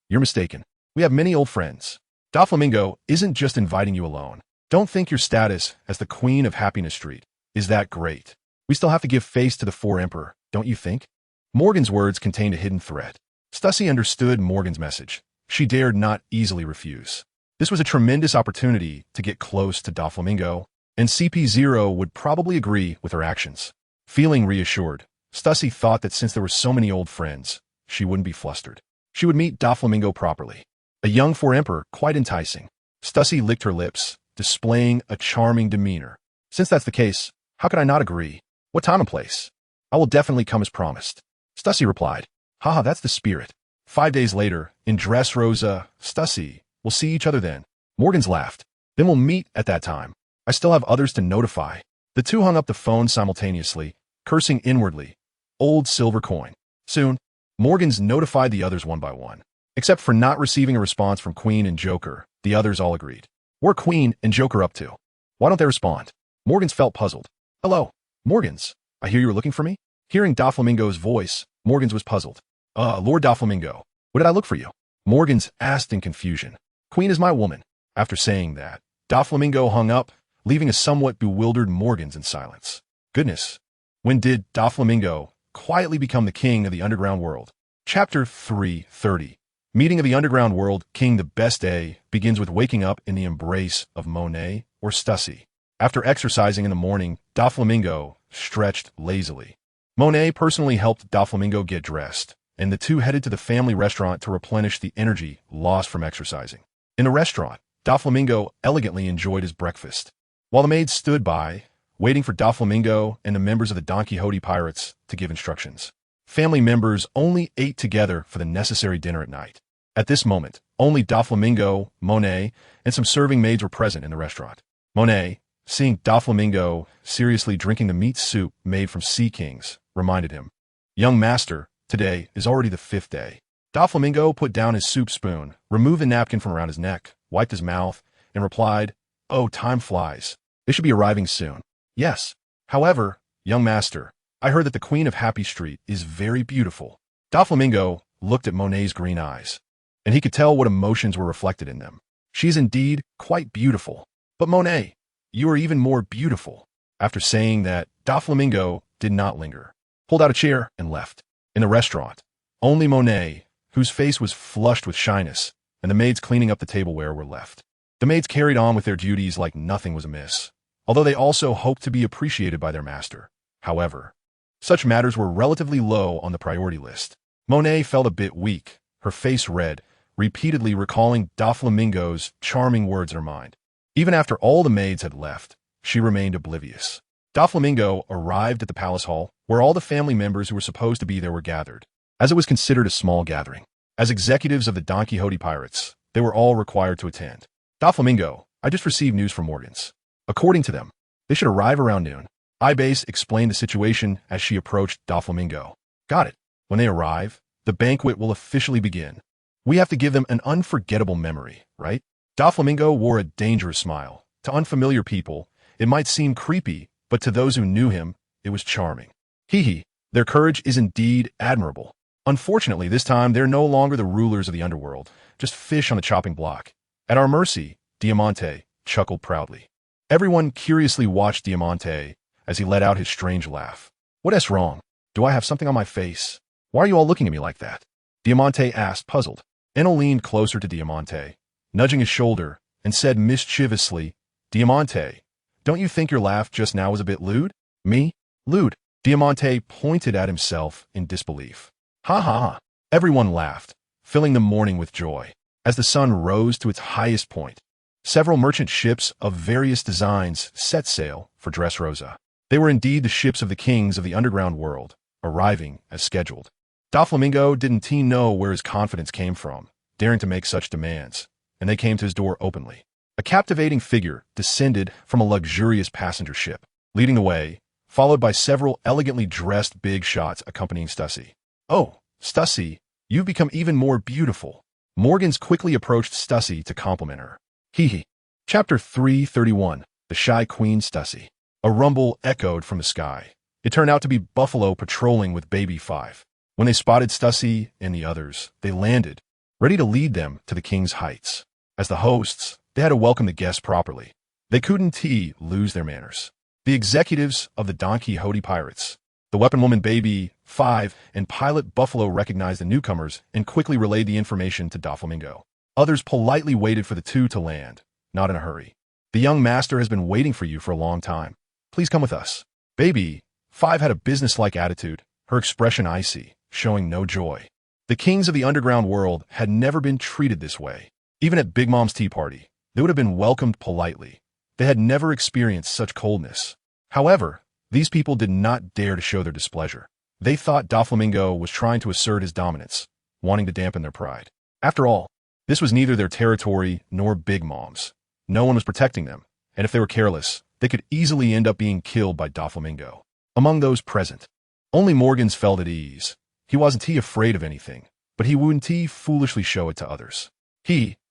You're mistaken. We have many old friends. Doflamingo isn't just inviting you alone. Don't think your status as the Queen of Happiness Street is that great. We still have to give face to the 4 Emperor, don't you think? Morgan's words contained a hidden threat. Stussy understood Morgan's message. She dared not easily refuse. This was a tremendous opportunity to get close to Doflamingo, and CP0 would probably agree with her actions. Feeling reassured, Stussy thought that since there were so many old friends, she wouldn't be flustered. She would meet Doflamingo properly. A young 4 Emperor, quite enticing. Stussy licked her lips, displaying a charming demeanor. Since that's the case, how could I not agree? What time and place? I will definitely come as promised. Stussy replied. That's the spirit. 5 days later, in Dressrosa, Stussy, we'll see each other then. Morgan's laughed. Then we'll meet at that time. I still have others to notify. The two hung up the phone simultaneously, cursing inwardly. Old silver coin. Soon, Morgan's notified the others one by one. Except for not receiving a response from Queen and Joker, the others all agreed. What are Queen and Joker up to? Why don't they respond? Morgan's felt puzzled. Hello, Morgan's. I hear you were looking for me? Hearing Doflamingo's voice, Morgan's was puzzled. Lord Doflamingo, what did I look for you? Morgan's asked in confusion. Queen is my woman. After saying that, Doflamingo hung up, leaving a somewhat bewildered Morgan's in silence. Goodness, when did Doflamingo quietly become the king of the underground world? Chapter 330. Meeting of the underground world, King the Best Day, begins with waking up in the embrace of Monet or Stussy. After exercising in the morning, Doflamingo stretched lazily. Monet personally helped Doflamingo get dressed, and the two headed to the family restaurant to replenish the energy lost from exercising. In the restaurant, Doflamingo elegantly enjoyed his breakfast, while the maids stood by, waiting for Doflamingo and the members of the Donquixote Pirates to give instructions. Family members only ate together for the necessary dinner at night. At this moment, only Doflamingo, Monet, and some serving maids were present in the restaurant. Monet, seeing Doflamingo seriously drinking the meat soup made from sea kings, reminded him, Young master, today is already the 5th day. Doflamingo put down his soup spoon, removed the napkin from around his neck, wiped his mouth, and replied, Oh, time flies. They should be arriving soon. Yes. However, young master, I heard that the Queen of Happy Street is very beautiful. Doflamingo looked at Monet's green eyes, and he could tell what emotions were reflected in them. She is indeed quite beautiful. But Monet, you are even more beautiful. After saying that, Doflamingo did not linger, pulled out a chair, and left. In the restaurant, only Monet, whose face was flushed with shyness, and the maids cleaning up the tableware were left. The maids carried on with their duties like nothing was amiss, although they also hoped to be appreciated by their master. However, such matters were relatively low on the priority list. Monet felt a bit weak, her face red, repeatedly recalling Doflamingo's charming words in her mind. Even after all the maids had left, she remained oblivious. Doflamingo arrived at the palace hall, where all the family members who were supposed to be there were gathered, as it was considered a small gathering. As executives of the Donquixote pirates, they were all required to attend. Doflamingo, I just received news from Morgans. According to them, they should arrive around noon. Ibase explained the situation as she approached Doflamingo. Got it. When they arrive, the banquet will officially begin. We have to give them an unforgettable memory, right? Doflamingo wore a dangerous smile. To unfamiliar people, it might seem creepy, but to those who knew him, it was charming. Hee, their courage is indeed admirable. Unfortunately, this time they're no longer the rulers of the underworld, just fish on the chopping block. At our mercy, Diamante chuckled proudly. Everyone curiously watched Diamante as he let out his strange laugh. What's wrong? Do I have something on my face? Why are you all looking at me like that? Diamante asked, puzzled. Enel leaned closer to Diamante, nudging his shoulder, and said mischievously, Diamante, don't you think your laugh just now was a bit lewd? Me? Lewd? Diamante pointed at himself in disbelief. Ha ha ha. Everyone laughed, filling the morning with joy. As the sun rose to its highest point, several merchant ships of various designs set sail for Dressrosa. They were indeed the ships of the kings of the underground world, arriving as scheduled. Doflamingo didn't know where his confidence came from, daring to make such demands, and they came to his door openly. A captivating figure descended from a luxurious passenger ship, leading the way, followed by several elegantly dressed big shots accompanying Stussy. Oh, Stussy, you've become even more beautiful. Morgans quickly approached Stussy to compliment her. Hee. Chapter 331, The Shy Queen Stussy. A rumble echoed from the sky. It turned out to be Buffalo patrolling with Baby 5. When they spotted Stussy and the others, they landed, ready to lead them to the king's heights. As the hosts, they had to welcome the guests properly. They couldn't lose their manners. The executives of the Donquixote pirates, the weapon woman Baby 5, and pilot Buffalo recognized the newcomers and quickly relayed the information to Doflamingo. Others politely waited for the two to land, not in a hurry. The young master has been waiting for you for a long time. Please come with us. Baby 5 had a businesslike attitude, her expression icy, showing no joy. The kings of the underground world had never been treated this way. Even at Big Mom's tea party, they would have been welcomed politely. They had never experienced such coldness. However, these people did not dare to show their displeasure. They thought Doflamingo was trying to assert his dominance, wanting to dampen their pride. After all, this was neither their territory nor Big Mom's. No one was protecting them, and if they were careless, they could easily end up being killed by Doflamingo. Among those present, only Morgans felt at ease. He wasn't afraid of anything, but he wouldn't foolishly show it to others.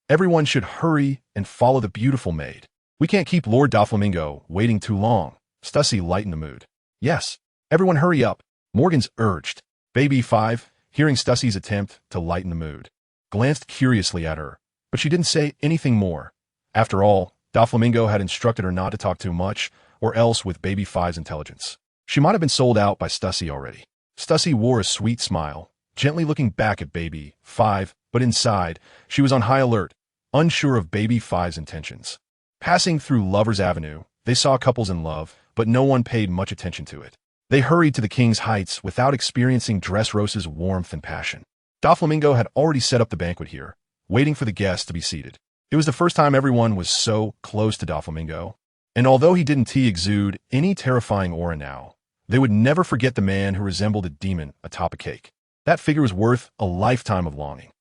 Everyone should hurry and follow the beautiful maid. We can't keep Lord Doflamingo waiting too long. Stussy lightened the mood. Yes, everyone hurry up, Morgans urged. Baby 5, hearing Stussy's attempt to lighten the mood, glanced curiously at her, but she didn't say anything more. After all, Doflamingo had instructed her not to talk too much, or else with Baby 5's intelligence, she might have been sold out by Stussy already. Stussy wore a sweet smile, gently looking back at Baby 5, but inside, she was on high alert, unsure of Baby 5's intentions. Passing through Lover's Avenue, they saw couples in love, but no one paid much attention to it. They hurried to the king's heights without experiencing Dressrosa's warmth and passion. Doflamingo had already set up the banquet here, waiting for the guests to be seated. It was the first time everyone was so close to Doflamingo, and although he didn't exude any terrifying aura now, they would never forget the man who resembled a demon atop a cake. That figure was worth a lifetime of longing.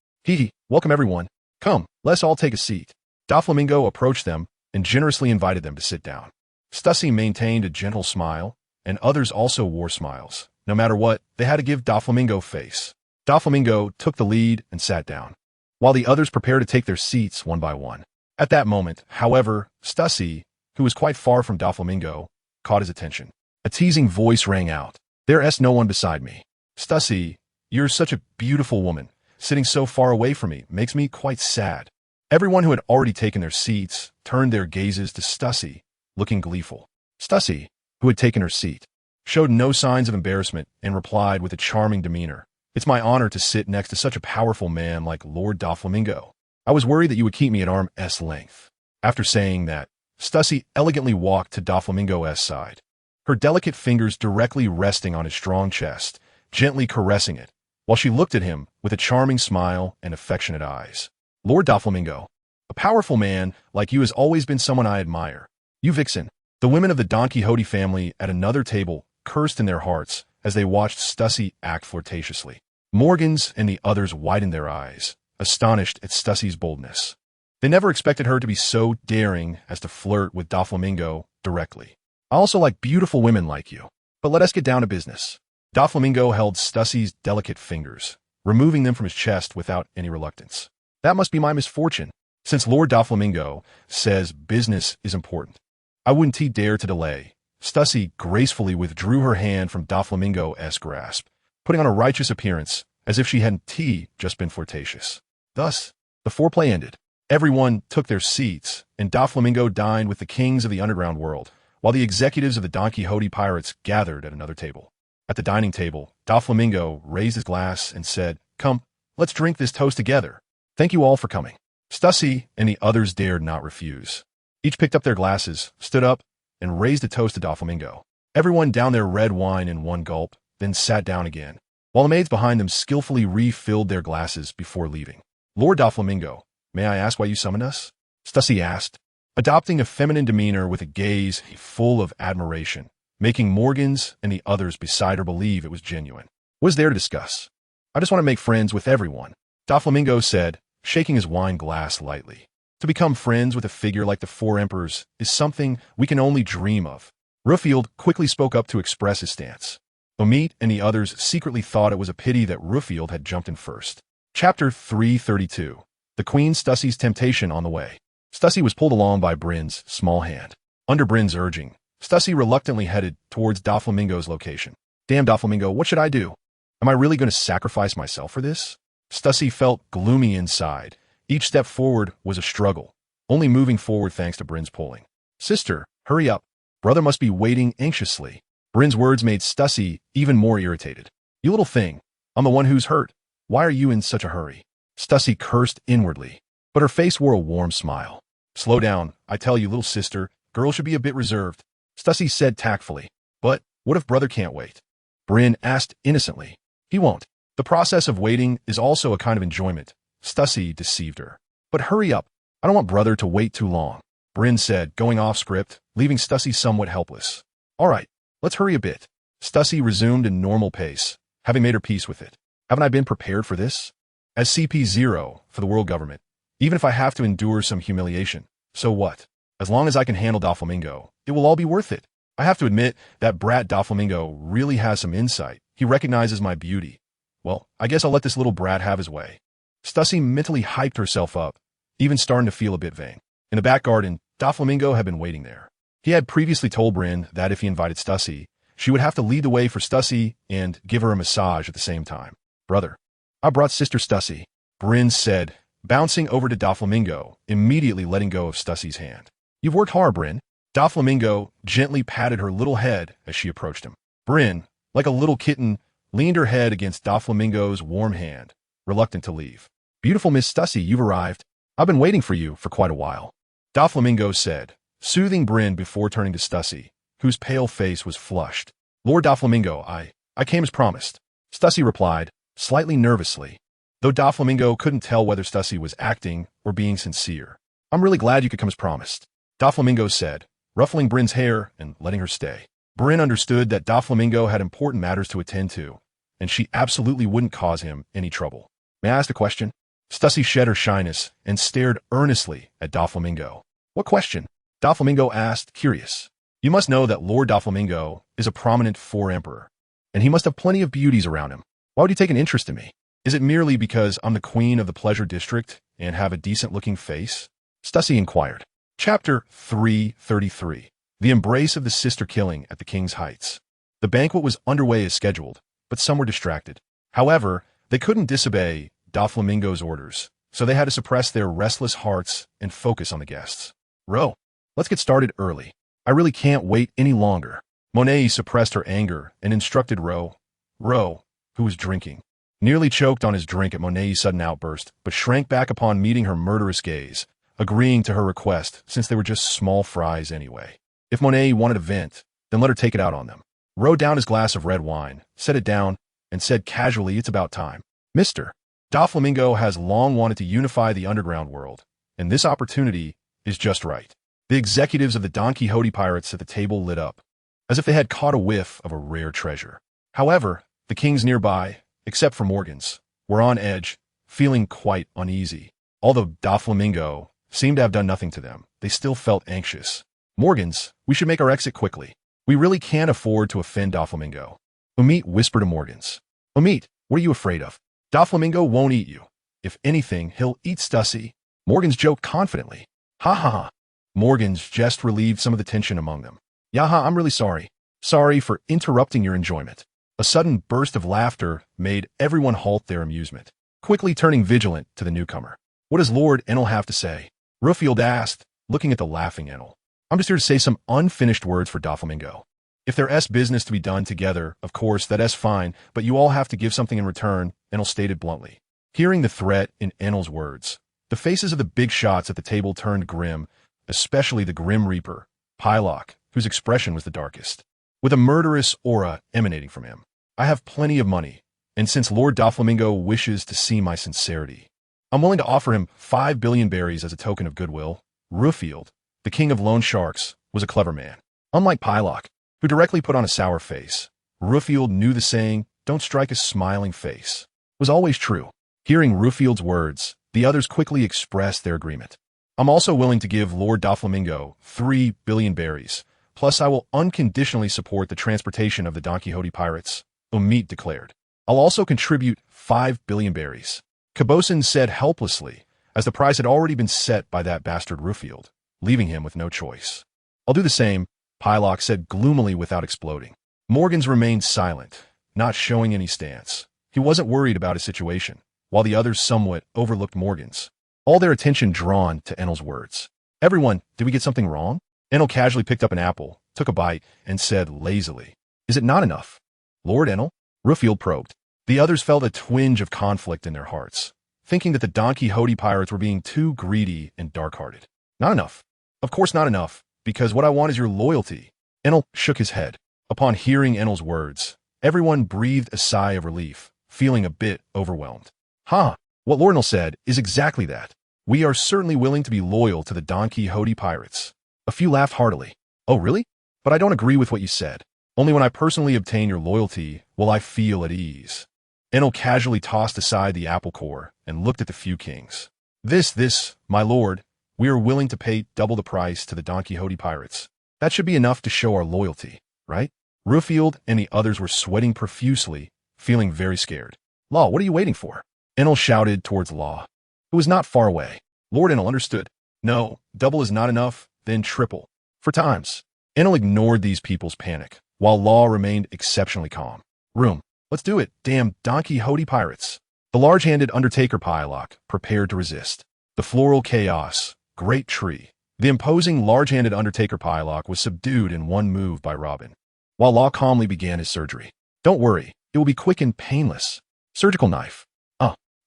Welcome everyone. Come, let's all take a seat. Doflamingo approached them and generously invited them to sit down. Stussy maintained a gentle smile, and others also wore smiles. No matter what, they had to give Doflamingo face. Doflamingo took the lead and sat down, while the others prepared to take their seats one by one. At that moment, however, Stussy, who was quite far from Doflamingo, caught his attention. A teasing voice rang out. There's no one beside me. Stussy, you're such a beautiful woman. Sitting so far away from me makes me quite sad. Everyone who had already taken their seats turned their gazes to Stussy, looking gleeful. Stussy, who had taken her seat, showed no signs of embarrassment and replied with a charming demeanor. It's my honor to sit next to such a powerful man like Lord Doflamingo. I was worried that you would keep me at arm's length. After saying that, Stussy elegantly walked to Doflamingo's side, her delicate fingers directly resting on his strong chest, gently caressing it, while she looked at him with a charming smile and affectionate eyes. Lord Doflamingo, a powerful man like you has always been someone I admire. You vixen. The women of the Donquixote family at another table cursed in their hearts as they watched Stussy act flirtatiously. Morgans and the others widened their eyes, astonished at Stussy's boldness. They never expected her to be so daring as to flirt with Doflamingo directly. I also like beautiful women like you. But let us get down to business. Doflamingo held Stussy's delicate fingers, removing them from his chest without any reluctance. That must be my misfortune, since Lord Doflamingo says business is important. I wouldn't dare to delay. Stussy gracefully withdrew her hand from Doflamingo's grasp, putting on a righteous appearance as if she hadn't just been flirtatious. Thus, the foreplay ended. Everyone took their seats, and Doflamingo dined with the kings of the underground world, while the executives of the Donquixote pirates gathered at another table. At the dining table, Doflamingo raised his glass and said, "Come, let's drink this toast together. Thank you all for coming." Stussy and the others dared not refuse. Each picked up their glasses, stood up, and raised a toast to Doflamingo. Everyone downed their red wine in one gulp, then sat down again, while the maids behind them skillfully refilled their glasses before leaving. "Lord Doflamingo, may I ask why you summoned us?" Stussy asked, adopting a feminine demeanor with a gaze full of admiration, making Morgans and the others beside her believe it was genuine. "What is there to discuss? I just want to make friends with everyone," Doflamingo said, shaking his wine glass lightly. "To become friends with a figure like the Four Emperors is something we can only dream of." Ruffield quickly spoke up to express his stance. Omid and the others secretly thought it was a pity that Ruffield had jumped in first. Chapter 332. The Queen Stussy's Temptation on the Way. Stussy was pulled along by Bryn's small hand. Under Bryn's urging, Stussy reluctantly headed towards Doflamingo's location. "Damn, Doflamingo, what should I do? Am I really going to sacrifice myself for this?" Stussy felt gloomy inside. Each step forward was a struggle, only moving forward thanks to Bryn's pulling. "Sister, hurry up. Brother must be waiting anxiously." Bryn's words made Stussy even more irritated. "You little thing, I'm the one who's hurt. Why are you in such a hurry?" Stussy cursed inwardly, but her face wore a warm smile. "Slow down, I tell you, little sister. Girls should be a bit reserved," Stussy said tactfully. "But what if brother can't wait?" Bryn asked innocently. "He won't. The process of waiting is also a kind of enjoyment." Stussy deceived her. "But hurry up. I don't want brother to wait too long," Bryn said, going off script, leaving Stussy somewhat helpless. "All right, let's hurry a bit." Stussy resumed in normal pace, having made her peace with it. "Haven't I been prepared for this? As CP0 for the world government, even if I have to endure some humiliation, so what? As long as I can handle Doflamingo, it will all be worth it. I have to admit that brat Doflamingo really has some insight. He recognizes my beauty. Well, I guess I'll let this little brat have his way." Stussy mentally hyped herself up, even starting to feel a bit vain. In the back garden, Doflamingo had been waiting there. He had previously told Bryn that if he invited Stussy, she would have to lead the way for Stussy and give her a massage at the same time. "Brother, I brought Sister Stussy," Bryn said, bouncing over to Doflamingo, immediately letting go of Stussy's hand. "You've worked hard, Bryn." Doflamingo gently patted her little head as she approached him. Bryn, like a little kitten, leaned her head against Doflamingo's warm hand, reluctant to leave. "Beautiful Miss Stussy, you've arrived. I've been waiting for you for quite a while," Doflamingo said, soothing Bryn before turning to Stussy, whose pale face was flushed. "Lord Doflamingo, I came as promised," Stussy replied, slightly nervously, though Doflamingo couldn't tell whether Stussy was acting or being sincere. "I'm really glad you could come as promised," Doflamingo said, ruffling Bryn's hair and letting her stay. Bryn understood that Doflamingo had important matters to attend to, and she absolutely wouldn't cause him any trouble. "May I ask a question?" Stussy shed her shyness and stared earnestly at Doflamingo. "What question?" Doflamingo asked, curious. "You must know that Lord Doflamingo is a prominent Four Emperor, and he must have plenty of beauties around him. Why would you take an interest in me? Is it merely because I'm the queen of the Pleasure District and have a decent-looking face?" Stussy inquired. Chapter 333. The Embrace of the Sister Killing at the King's Heights. The banquet was underway as scheduled, but some were distracted. However, they couldn't disobey Doflamingo's orders, so they had to suppress their restless hearts and focus on the guests. "Ro, let's get started early. I really can't wait any longer." Monet suppressed her anger and instructed Ro, who was drinking, nearly choked on his drink at Monet's sudden outburst, but shrank back upon meeting her murderous gaze, agreeing to her request since they were just small fries anyway. If Monet wanted a vent, then let her take it out on them. Ro downed his glass of red wine, set it down, and said casually, "It's about time. Mr. Doflamingo has long wanted to unify the underground world, and this opportunity is just right." The executives of the Don Quixote pirates at the table lit up, as if they had caught a whiff of a rare treasure. However, the kings nearby, except for Morgans, were on edge, feeling quite uneasy. Although Doflamingo seemed to have done nothing to them, they still felt anxious. "Morgans, we should make our exit quickly. We really can't afford to offend Doflamingo." Umit whispered to Morgans. "Umit, what are you afraid of? Doflamingo won't eat you. If anything, he'll eat Stussy." Morgans joked confidently. "Ha ha ha." Morgans just relieved some of the tension among them. "Yaha, I'm really sorry. Sorry for interrupting your enjoyment." A sudden burst of laughter made everyone halt their amusement, quickly turning vigilant to the newcomer. "What does Lord Enel have to say?" Rufield asked, looking at the laughing Enel. "I'm just here to say some unfinished words for Doflamingo. If there's business to be done together, of course, that's fine, but you all have to give something in return," Enel stated bluntly. Hearing the threat in Enel's words, the faces of the big shots at the table turned grim, especially the Grim Reaper, Pylock, whose expression was the darkest, with a murderous aura emanating from him. "I have plenty of money, and since Lord Doflamingo wishes to see my sincerity, I'm willing to offer him 5 billion berries as a token of goodwill." Rufield, the king of loan sharks, was a clever man. Unlike Pylock, who directly put on a sour face, Rufield knew the saying, "Don't strike a smiling face," was always true. Hearing Rufield's words, the others quickly expressed their agreement. "I'm also willing to give Lord Doflamingo 3 billion berries, plus I will unconditionally support the transportation of the Don Quixote pirates," Umit declared. "I'll also contribute 5 billion berries," Cabosin said helplessly, as the price had already been set by that bastard Rufield, leaving him with no choice. "I'll do the same," Pylock said gloomily without exploding. Morgans remained silent, not showing any stance. He wasn't worried about his situation, while the others somewhat overlooked Morgans, all their attention drawn to Enel's words. "Everyone, did we get something wrong?" Enel casually picked up an apple, took a bite, and said lazily, "Is it not enough?" "Lord Enel?" Rufield probed. The others felt a twinge of conflict in their hearts, thinking that the Don Quixote pirates were being too greedy and dark-hearted. "Not enough. Of course not enough, because what I want is your loyalty." Enel shook his head. Upon hearing Enel's words, everyone breathed a sigh of relief, feeling a bit overwhelmed. "Ha! What Lord Enel said is exactly that. We are certainly willing to be loyal to the Don Quixote pirates." A few laughed heartily. "Oh, really? But I don't agree with what you said. Only when I personally obtain your loyalty will I feel at ease." Enel casually tossed aside the apple core and looked at the few kings. This, my lord, we are willing to pay double the price to the Don Quixote pirates. That should be enough to show our loyalty, right?" Rufield and the others were sweating profusely, feeling very scared. "Law, what are you waiting for?" Enel shouted towards Law. It was not far away. Lord Enel understood. "No, double is not enough, then triple. For times." Enel ignored these people's panic, while Law remained exceptionally calm. "Room. Let's do it, damn Don Quixote pirates." The large-handed Undertaker Pylock prepared to resist. The floral chaos, great tree. The imposing large-handed Undertaker Pylock was subdued in one move by Robin, while Law calmly began his surgery. "Don't worry, it will be quick and painless." Surgical knife.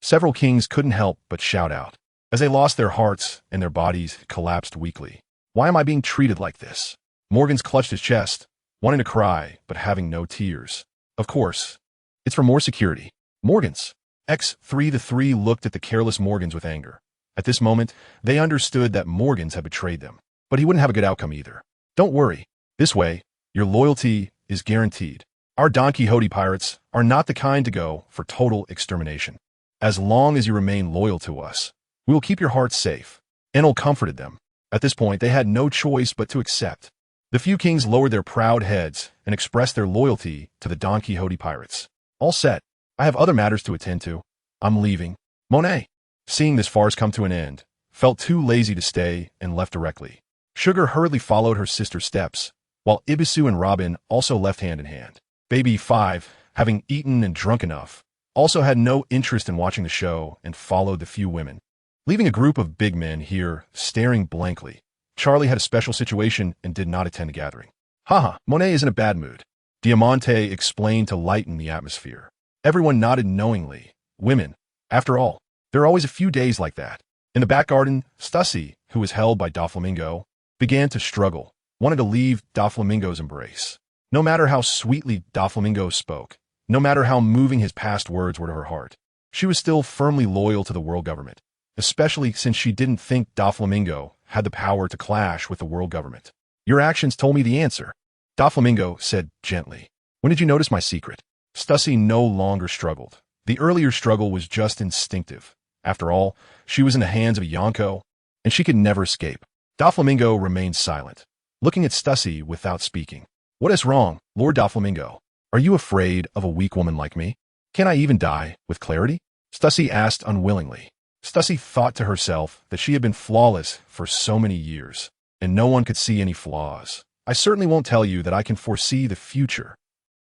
Several kings couldn't help but shout out, as they lost their hearts and their bodies collapsed weakly. "Why am I being treated like this?" Morgans clutched his chest, wanting to cry, but having no tears. "Of course. It's for more security." Morgans. X3 the three looked at the careless Morgans with anger. At this moment, they understood that Morgans had betrayed them, but he wouldn't have a good outcome either. "Don't worry. This way, your loyalty is guaranteed. Our Don Quixote pirates are not the kind to go for total extermination. As long as you remain loyal to us, we will keep your hearts safe." Enel comforted them. At this point, they had no choice but to accept. The few kings lowered their proud heads and expressed their loyalty to the Don Quixote pirates. "All set. I have other matters to attend to. I'm leaving." Monet, seeing this farce come to an end, felt too lazy to stay and left directly. Sugar hurriedly followed her sister's steps, while Ibisu and Robin also left hand in hand. Baby 5, having eaten and drunk enough, also had no interest in watching the show and followed the few women, leaving a group of big men here staring blankly. Charlie had a special situation and did not attend the gathering. "Haha, Monet is in a bad mood," Diamante explained to lighten the atmosphere. Everyone nodded knowingly. Women, after all, there are always a few days like that. In the back garden, Stussy, who was held by Doflamingo, began to struggle, wanted to leave Doflamingo's embrace. No matter how sweetly Doflamingo spoke, no matter how moving his past words were to her heart. She was still firmly loyal to the world government, especially since she didn't think Doflamingo had the power to clash with the world government. Your actions told me the answer, Doflamingo said gently. When did you notice my secret? Stussy no longer struggled. The earlier struggle was just instinctive. After all, she was in the hands of a Yonko, and she could never escape. Doflamingo remained silent, looking at Stussy without speaking. What is wrong, Lord Doflamingo? Are you afraid of a weak woman like me? Can I even die with clarity? Stussy asked unwillingly. Stussy thought to herself that she had been flawless for so many years, and no one could see any flaws. I certainly won't tell you that I can foresee the future.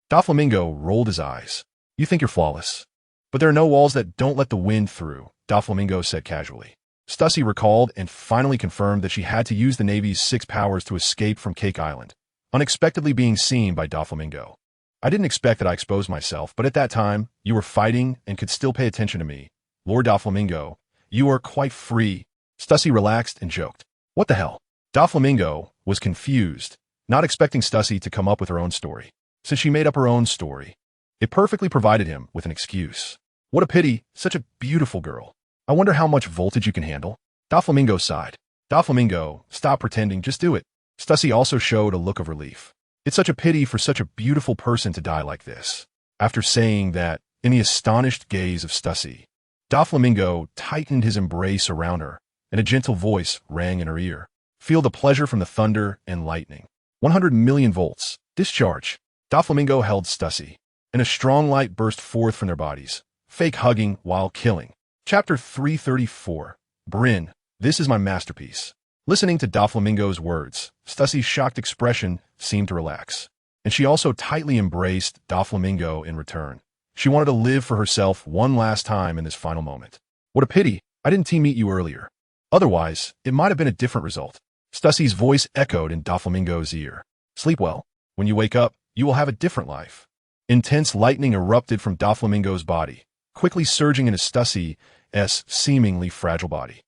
Doflamingo rolled his eyes. You think you're flawless? But there are no walls that don't let the wind through, Doflamingo said casually. Stussy recalled and finally confirmed that she had to use the Navy's 6 powers to escape from Cake Island, unexpectedly being seen by Doflamingo. I didn't expect that I exposed myself, but at that time, you were fighting and could still pay attention to me. Lord Doflamingo, you are quite free. Stussy relaxed and joked. What the hell? Doflamingo was confused, not expecting Stussy to come up with her own story. Since she made up her own story, it perfectly provided him with an excuse. What a pity, such a beautiful girl. I wonder how much voltage you can handle. Doflamingo sighed. Doflamingo, stop pretending, just do it. Stussy also showed a look of relief. It's such a pity for such a beautiful person to die like this. After saying that, in the astonished gaze of Stussy, Doflamingo tightened his embrace around her, and a gentle voice rang in her ear. Feel the pleasure from the thunder and lightning. 100 million volts. Discharge. Doflamingo held Stussy, and a strong light burst forth from their bodies, fake hugging while killing. Chapter 334. Bryn, this is my masterpiece. Listening to Doflamingo's words, Stussy's shocked expression seemed to relax, and she also tightly embraced Doflamingo in return. She wanted to live for herself one last time in this final moment. What a pity, I didn't team-meet you earlier. Otherwise, it might have been a different result. Stussy's voice echoed in Doflamingo's ear. Sleep well. When you wake up, you will have a different life. Intense lightning erupted from Doflamingo's body, quickly surging into Stussy's seemingly fragile body.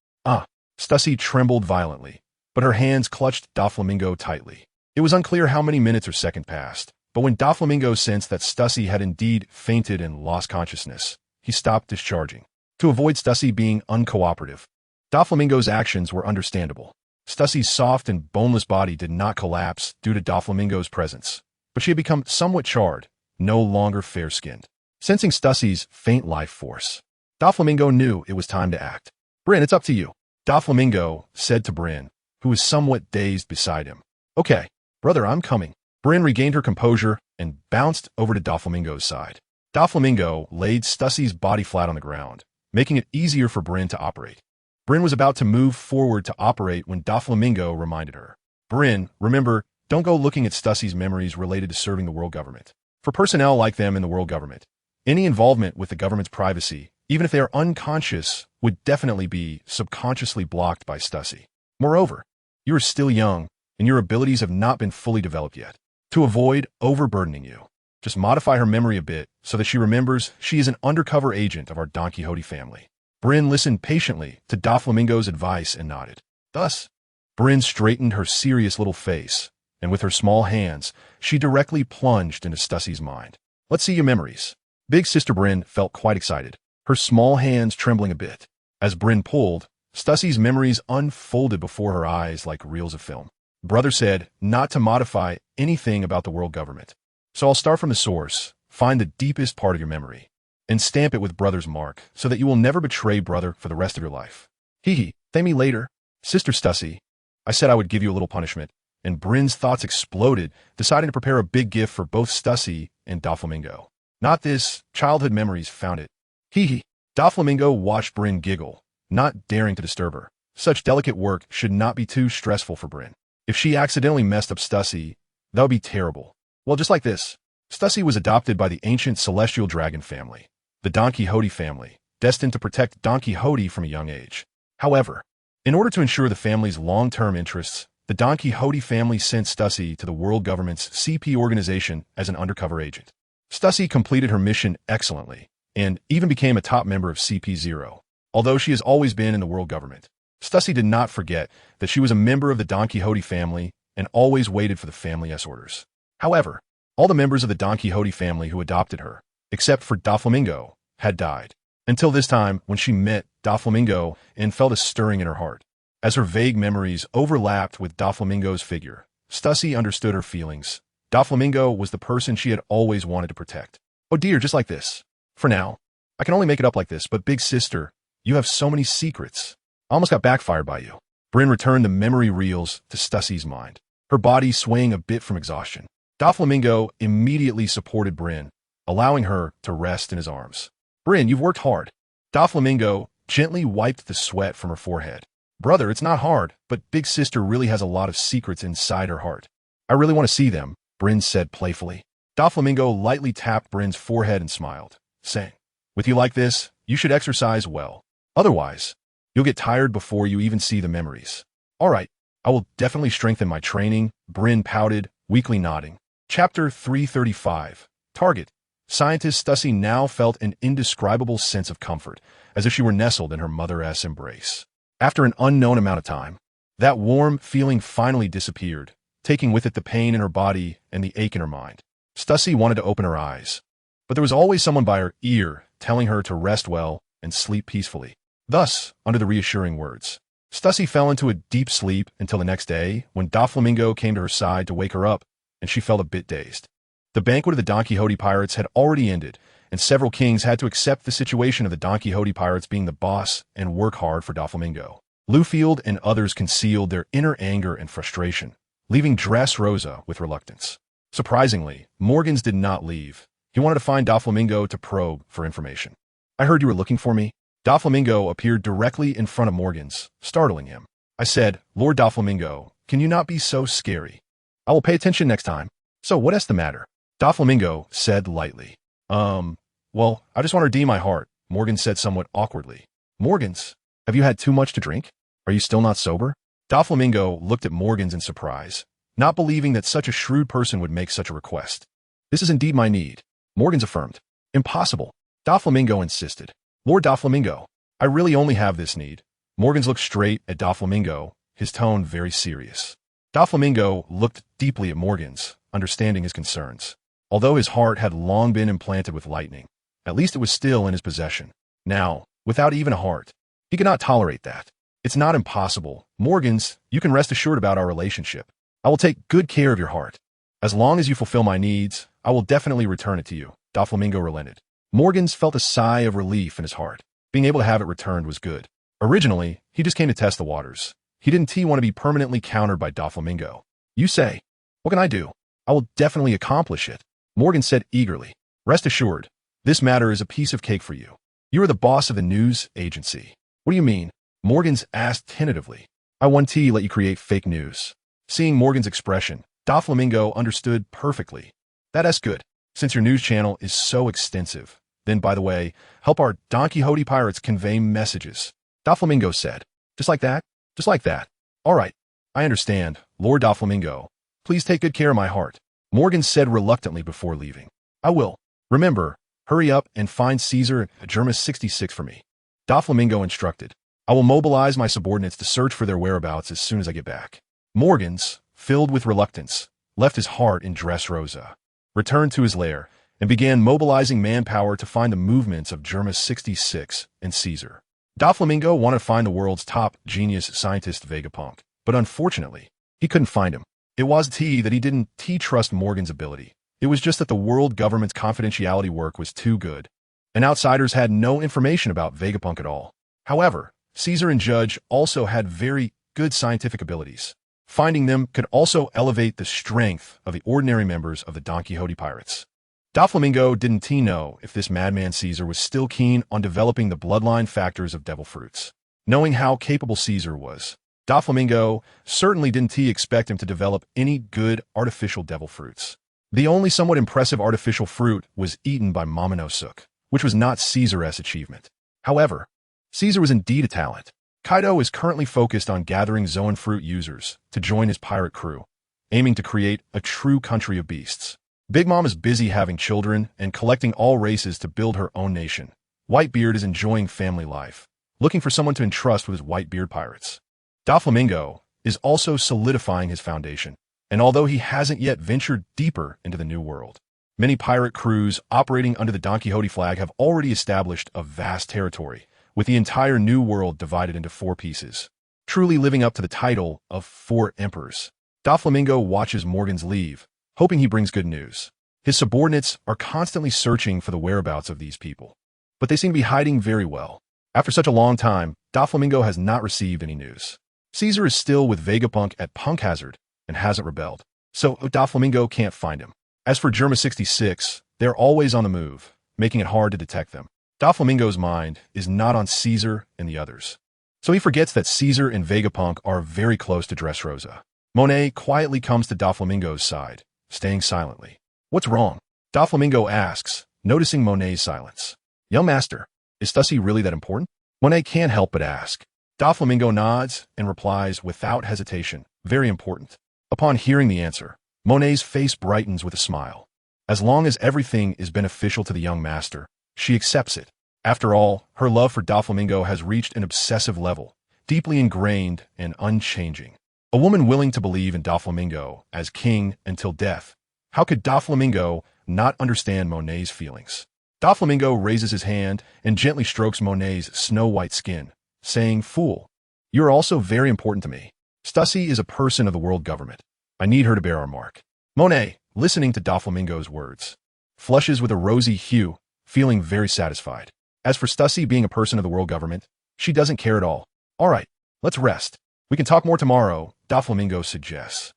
Stussy trembled violently, but her hands clutched Doflamingo tightly. It was unclear how many minutes or seconds passed, but when Doflamingo sensed that Stussy had indeed fainted and lost consciousness, he stopped discharging. To avoid Stussy being uncooperative, Doflamingo's actions were understandable. Stussy's soft and boneless body did not collapse due to Doflamingo's presence, but she had become somewhat charred, no longer fair-skinned. Sensing Stussy's faint life force, Doflamingo knew it was time to act. Bryn, it's up to you, Doflamingo said to Bryn, who was somewhat dazed beside him. Okay, brother, I'm coming. Bryn regained her composure and bounced over to Doflamingo's side. Doflamingo laid Stussy's body flat on the ground, making it easier for Bryn to operate. Bryn was about to move forward to operate when Doflamingo reminded her. Bryn, remember, don't go looking at Stussy's memories related to serving the world government. For personnel like them in the world government, any involvement with the government's privacy, even if they are unconscious, would definitely be subconsciously blocked by Stussy. Moreover, you are still young, and your abilities have not been fully developed yet. To avoid overburdening you, just modify her memory a bit so that she remembers she is an undercover agent of our Donquixote family. Bryn listened patiently to Doflamingo's advice and nodded. Thus, Bryn straightened her serious little face, and with her small hands, she directly plunged into Stussy's mind. Let's see your memories. Big Sister Bryn felt quite excited, her small hands trembling a bit. As Bryn pulled, Stussy's memories unfolded before her eyes like reels of film. Brother said not to modify anything about the world government. So I'll start from the source, find the deepest part of your memory, and stamp it with Brother's mark so that you will never betray Brother for the rest of your life. Hee, thank me later. Sister Stussy, I said I would give you a little punishment, and Bryn's thoughts exploded, deciding to prepare a big gift for both Stussy and Doflamingo. Not this, childhood memories found it. Hee. Doflamingo watched Bryn giggle, not daring to disturb her. Such delicate work should not be too stressful for Bryn. If she accidentally messed up Stussy, that would be terrible. Well, just like this. Stussy was adopted by the ancient celestial dragon family, the Donquixote family, destined to protect Donquixote from a young age. However, in order to ensure the family's long-term interests, the Donquixote family sent Stussy to the world government's CP organization as an undercover agent. Stussy completed her mission excellently, and even became a top member of CP0, although she has always been in the world government. Stussy did not forget that she was a member of the Donquixote family and always waited for the family's orders. However, all the members of the Donquixote family who adopted her except for Doflamingo, had died. Until this time, when she met Doflamingo and felt a stirring in her heart. As her vague memories overlapped with Doflamingo's figure, Stussy understood her feelings. Doflamingo was the person she had always wanted to protect. Oh dear, just like this. For now, I can only make it up like this, but big sister, you have so many secrets. I almost got backfired by you. Bryn returned the memory reels to Stussy's mind, her body swaying a bit from exhaustion. Doflamingo immediately supported Bryn, allowing her to rest in his arms. Bryn, you've worked hard. Doflamingo gently wiped the sweat from her forehead. Brother, it's not hard, but big sister really has a lot of secrets inside her heart. I really want to see them, Bryn said playfully. Doflamingo lightly tapped Bryn's forehead and smiled, saying, with you like this, you should exercise well. Otherwise, you'll get tired before you even see the memories. All right, I will definitely strengthen my training, Bryn pouted, weakly nodding. Chapter 335. Target. Scientist Stussy now felt an indescribable sense of comfort, as if she were nestled in her mother's embrace. After an unknown amount of time, that warm feeling finally disappeared, taking with it the pain in her body and the ache in her mind. Stussy wanted to open her eyes, but there was always someone by her ear telling her to rest well and sleep peacefully. Thus, under the reassuring words, Stussy fell into a deep sleep until the next day when Doflamingo came to her side to wake her up, and she felt a bit dazed. The banquet of the Donquixote pirates had already ended, and several kings had to accept the situation of the Donquixote pirates being the boss and work hard for Doflamingo. Lufield and others concealed their inner anger and frustration, leaving Dressrosa with reluctance. Surprisingly, Morgans did not leave. He wanted to find Doflamingo to probe for information. I heard you were looking for me. Doflamingo appeared directly in front of Morgans, startling him. I said, Lord Doflamingo, can you not be so scary? I will pay attention next time. So what is the matter? Doflamingo said lightly. Well, I just want to redeem my heart, Morgans said somewhat awkwardly. Morgans, have you had too much to drink? Are you still not sober? Doflamingo looked at Morgans in surprise, not believing that such a shrewd person would make such a request. This is indeed my need, Morgans affirmed. Impossible. Doflamingo insisted. Lord Doflamingo, I really only have this need. Morgans looked straight at Doflamingo, his tone very serious. Doflamingo looked deeply at Morgans, understanding his concerns. Although his heart had long been implanted with lightning, at least it was still in his possession. Now, without even a heart, he could not tolerate that. It's not impossible. Morgans, you can rest assured about our relationship. I will take good care of your heart. As long as you fulfill my needs, I will definitely return it to you. Doflamingo relented. Morgans felt a sigh of relief in his heart. Being able to have it returned was good. Originally, he just came to test the waters. He didn't want to be permanently countered by Doflamingo. You say, what can I do? I will definitely accomplish it, Morgans said eagerly. Rest assured, this matter is a piece of cake for you. You are the boss of the news agency. What do you mean? Morgans asked tentatively. I want to let you create fake news. Seeing Morgans' expression, Doflamingo understood perfectly. That's good. Since your news channel is so extensive, then, by the way, help our Donquixote pirates convey messages. Doflamingo said. Just like that? Just like that. All right. I understand, Lord Doflamingo. Please take good care of my heart. Morgans said reluctantly before leaving. I will. Remember, hurry up and find Caesar at Germis 66 for me. Doflamingo instructed. I will mobilize my subordinates to search for their whereabouts as soon as I get back. Morgans, filled with reluctance, left his heart in Dressrosa, returned to his lair, and began mobilizing manpower to find the movements of Germis 66 and Caesar. Doflamingo wanted to find the world's top genius scientist Vegapunk, but unfortunately, he couldn't find him. It wasn't that he didn't trust Morgan's ability. It was just that the world government's confidentiality work was too good, and outsiders had no information about Vegapunk at all. However, Caesar and Judge also had very good scientific abilities. Finding them could also elevate the strength of the ordinary members of the Donquixote pirates. Doflamingo didn't know if this madman Caesar was still keen on developing the bloodline factors of devil fruits. Knowing how capable Caesar was, Doflamingo certainly didn't expect him to develop any good artificial devil fruits. The only somewhat impressive artificial fruit was eaten by Momonosuke, which was not Caesar's achievement. However, Caesar was indeed a talent. Kaido is currently focused on gathering Zoan fruit users to join his pirate crew, aiming to create a true country of beasts. Big Mom is busy having children and collecting all races to build her own nation. Whitebeard is enjoying family life, looking for someone to entrust with his Whitebeard pirates. Doflamingo is also solidifying his foundation, and although he hasn't yet ventured deeper into the new world, Many pirate crews operating under the Donquixote flag have already established a vast territory, with the entire New World divided into 4 pieces, truly living up to the title of 4 emperors. Doflamingo watches Morgans leave, hoping he brings good news. His subordinates are constantly searching for the whereabouts of these people, but they seem to be hiding very well. After such a long time, Doflamingo has not received any news. Caesar is still with Vegapunk at Punk Hazard and hasn't rebelled, so Doflamingo can't find him. As for Germa 66, they're always on the move, making it hard to detect them. Doflamingo's mind is not on Caesar and the others, so he forgets that Caesar and Vegapunk are very close to Dressrosa. Monet quietly comes to Doflamingo's side, staying silently. What's wrong? Doflamingo asks, noticing Monet's silence. Young master, is Stussy really that important? Monet can't help but ask. Doflamingo nods and replies without hesitation, very important. Upon hearing the answer, Monet's face brightens with a smile. As long as everything is beneficial to the young master, she accepts it. After all, her love for Doflamingo has reached an obsessive level, deeply ingrained and unchanging. A woman willing to believe in Doflamingo as king until death. How could Doflamingo not understand Monet's feelings? Doflamingo raises his hand and gently strokes Monet's snow-white skin, saying, "Fool, you are also very important to me. Stussy is a person of the world government. I need her to bear our mark." Monet, listening to Doflamingo's words, flushes with a rosy hue, feeling very satisfied. As for Stussy being a person of the world government, she doesn't care at all. All right, let's rest. We can talk more tomorrow, Doflamingo suggests.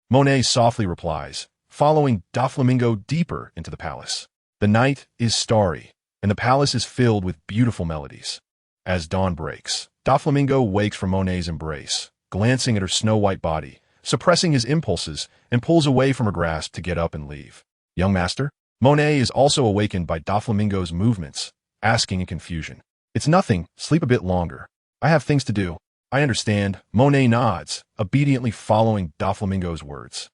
Monet softly replies, following Doflamingo deeper into the palace. The night is starry, and the palace is filled with beautiful melodies. As dawn breaks, Doflamingo wakes from Monet's embrace, glancing at her snow-white body, suppressing his impulses, and pulls away from her grasp to get up and leave. Young master? Monet is also awakened by Doflamingo's movements, asking in confusion. It's nothing, sleep a bit longer. I have things to do. I understand. Monet nods, obediently following Doflamingo's words.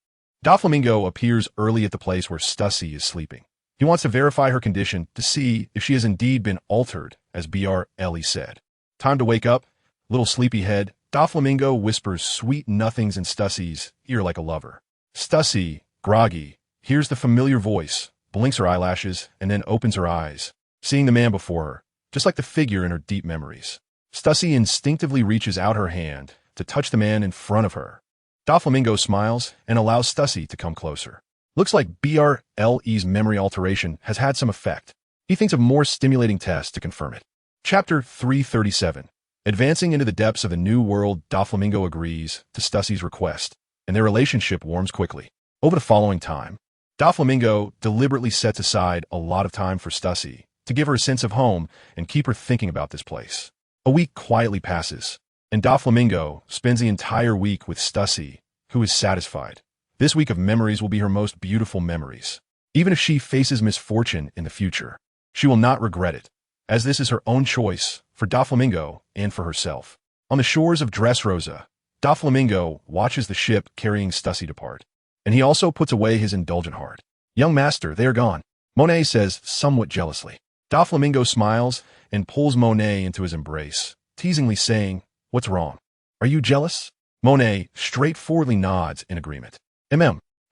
Doflamingo appears early at the place where Stussy is sleeping. He wants to verify her condition to see if she has indeed been altered, as Brle said. Time to wake up, little sleepyhead. Doflamingo whispers sweet nothings in Stussy's ear like a lover. Stussy, groggy, hears the familiar voice, blinks her eyelashes, and then opens her eyes, seeing the man before her, just like the figure in her deep memories. Stussy instinctively reaches out her hand to touch the man in front of her. Doflamingo smiles and allows Stussy to come closer. Looks like Brle's memory alteration has had some effect. He thinks of more stimulating tests to confirm it. Chapter 337. Advancing into the depths of the new world, Doflamingo agrees to Stussy's request, and their relationship warms quickly. Over the following time, Doflamingo deliberately sets aside a lot of time for Stussy to give her a sense of home and keep her thinking about this place. A week quietly passes, and Doflamingo spends the entire week with Stussy, who is satisfied. This week of memories will be her most beautiful memories. Even if she faces misfortune in the future, she will not regret it, as this is her own choice for Doflamingo and for herself. On the shores of Dressrosa, Doflamingo watches the ship carrying Stussy depart, and he also puts away his indulgent heart. Young master, they are gone, Monet says somewhat jealously. Doflamingo smiles and pulls Monet into his embrace, teasingly saying, "What's wrong? Are you jealous?" Monet straightforwardly nods in agreement.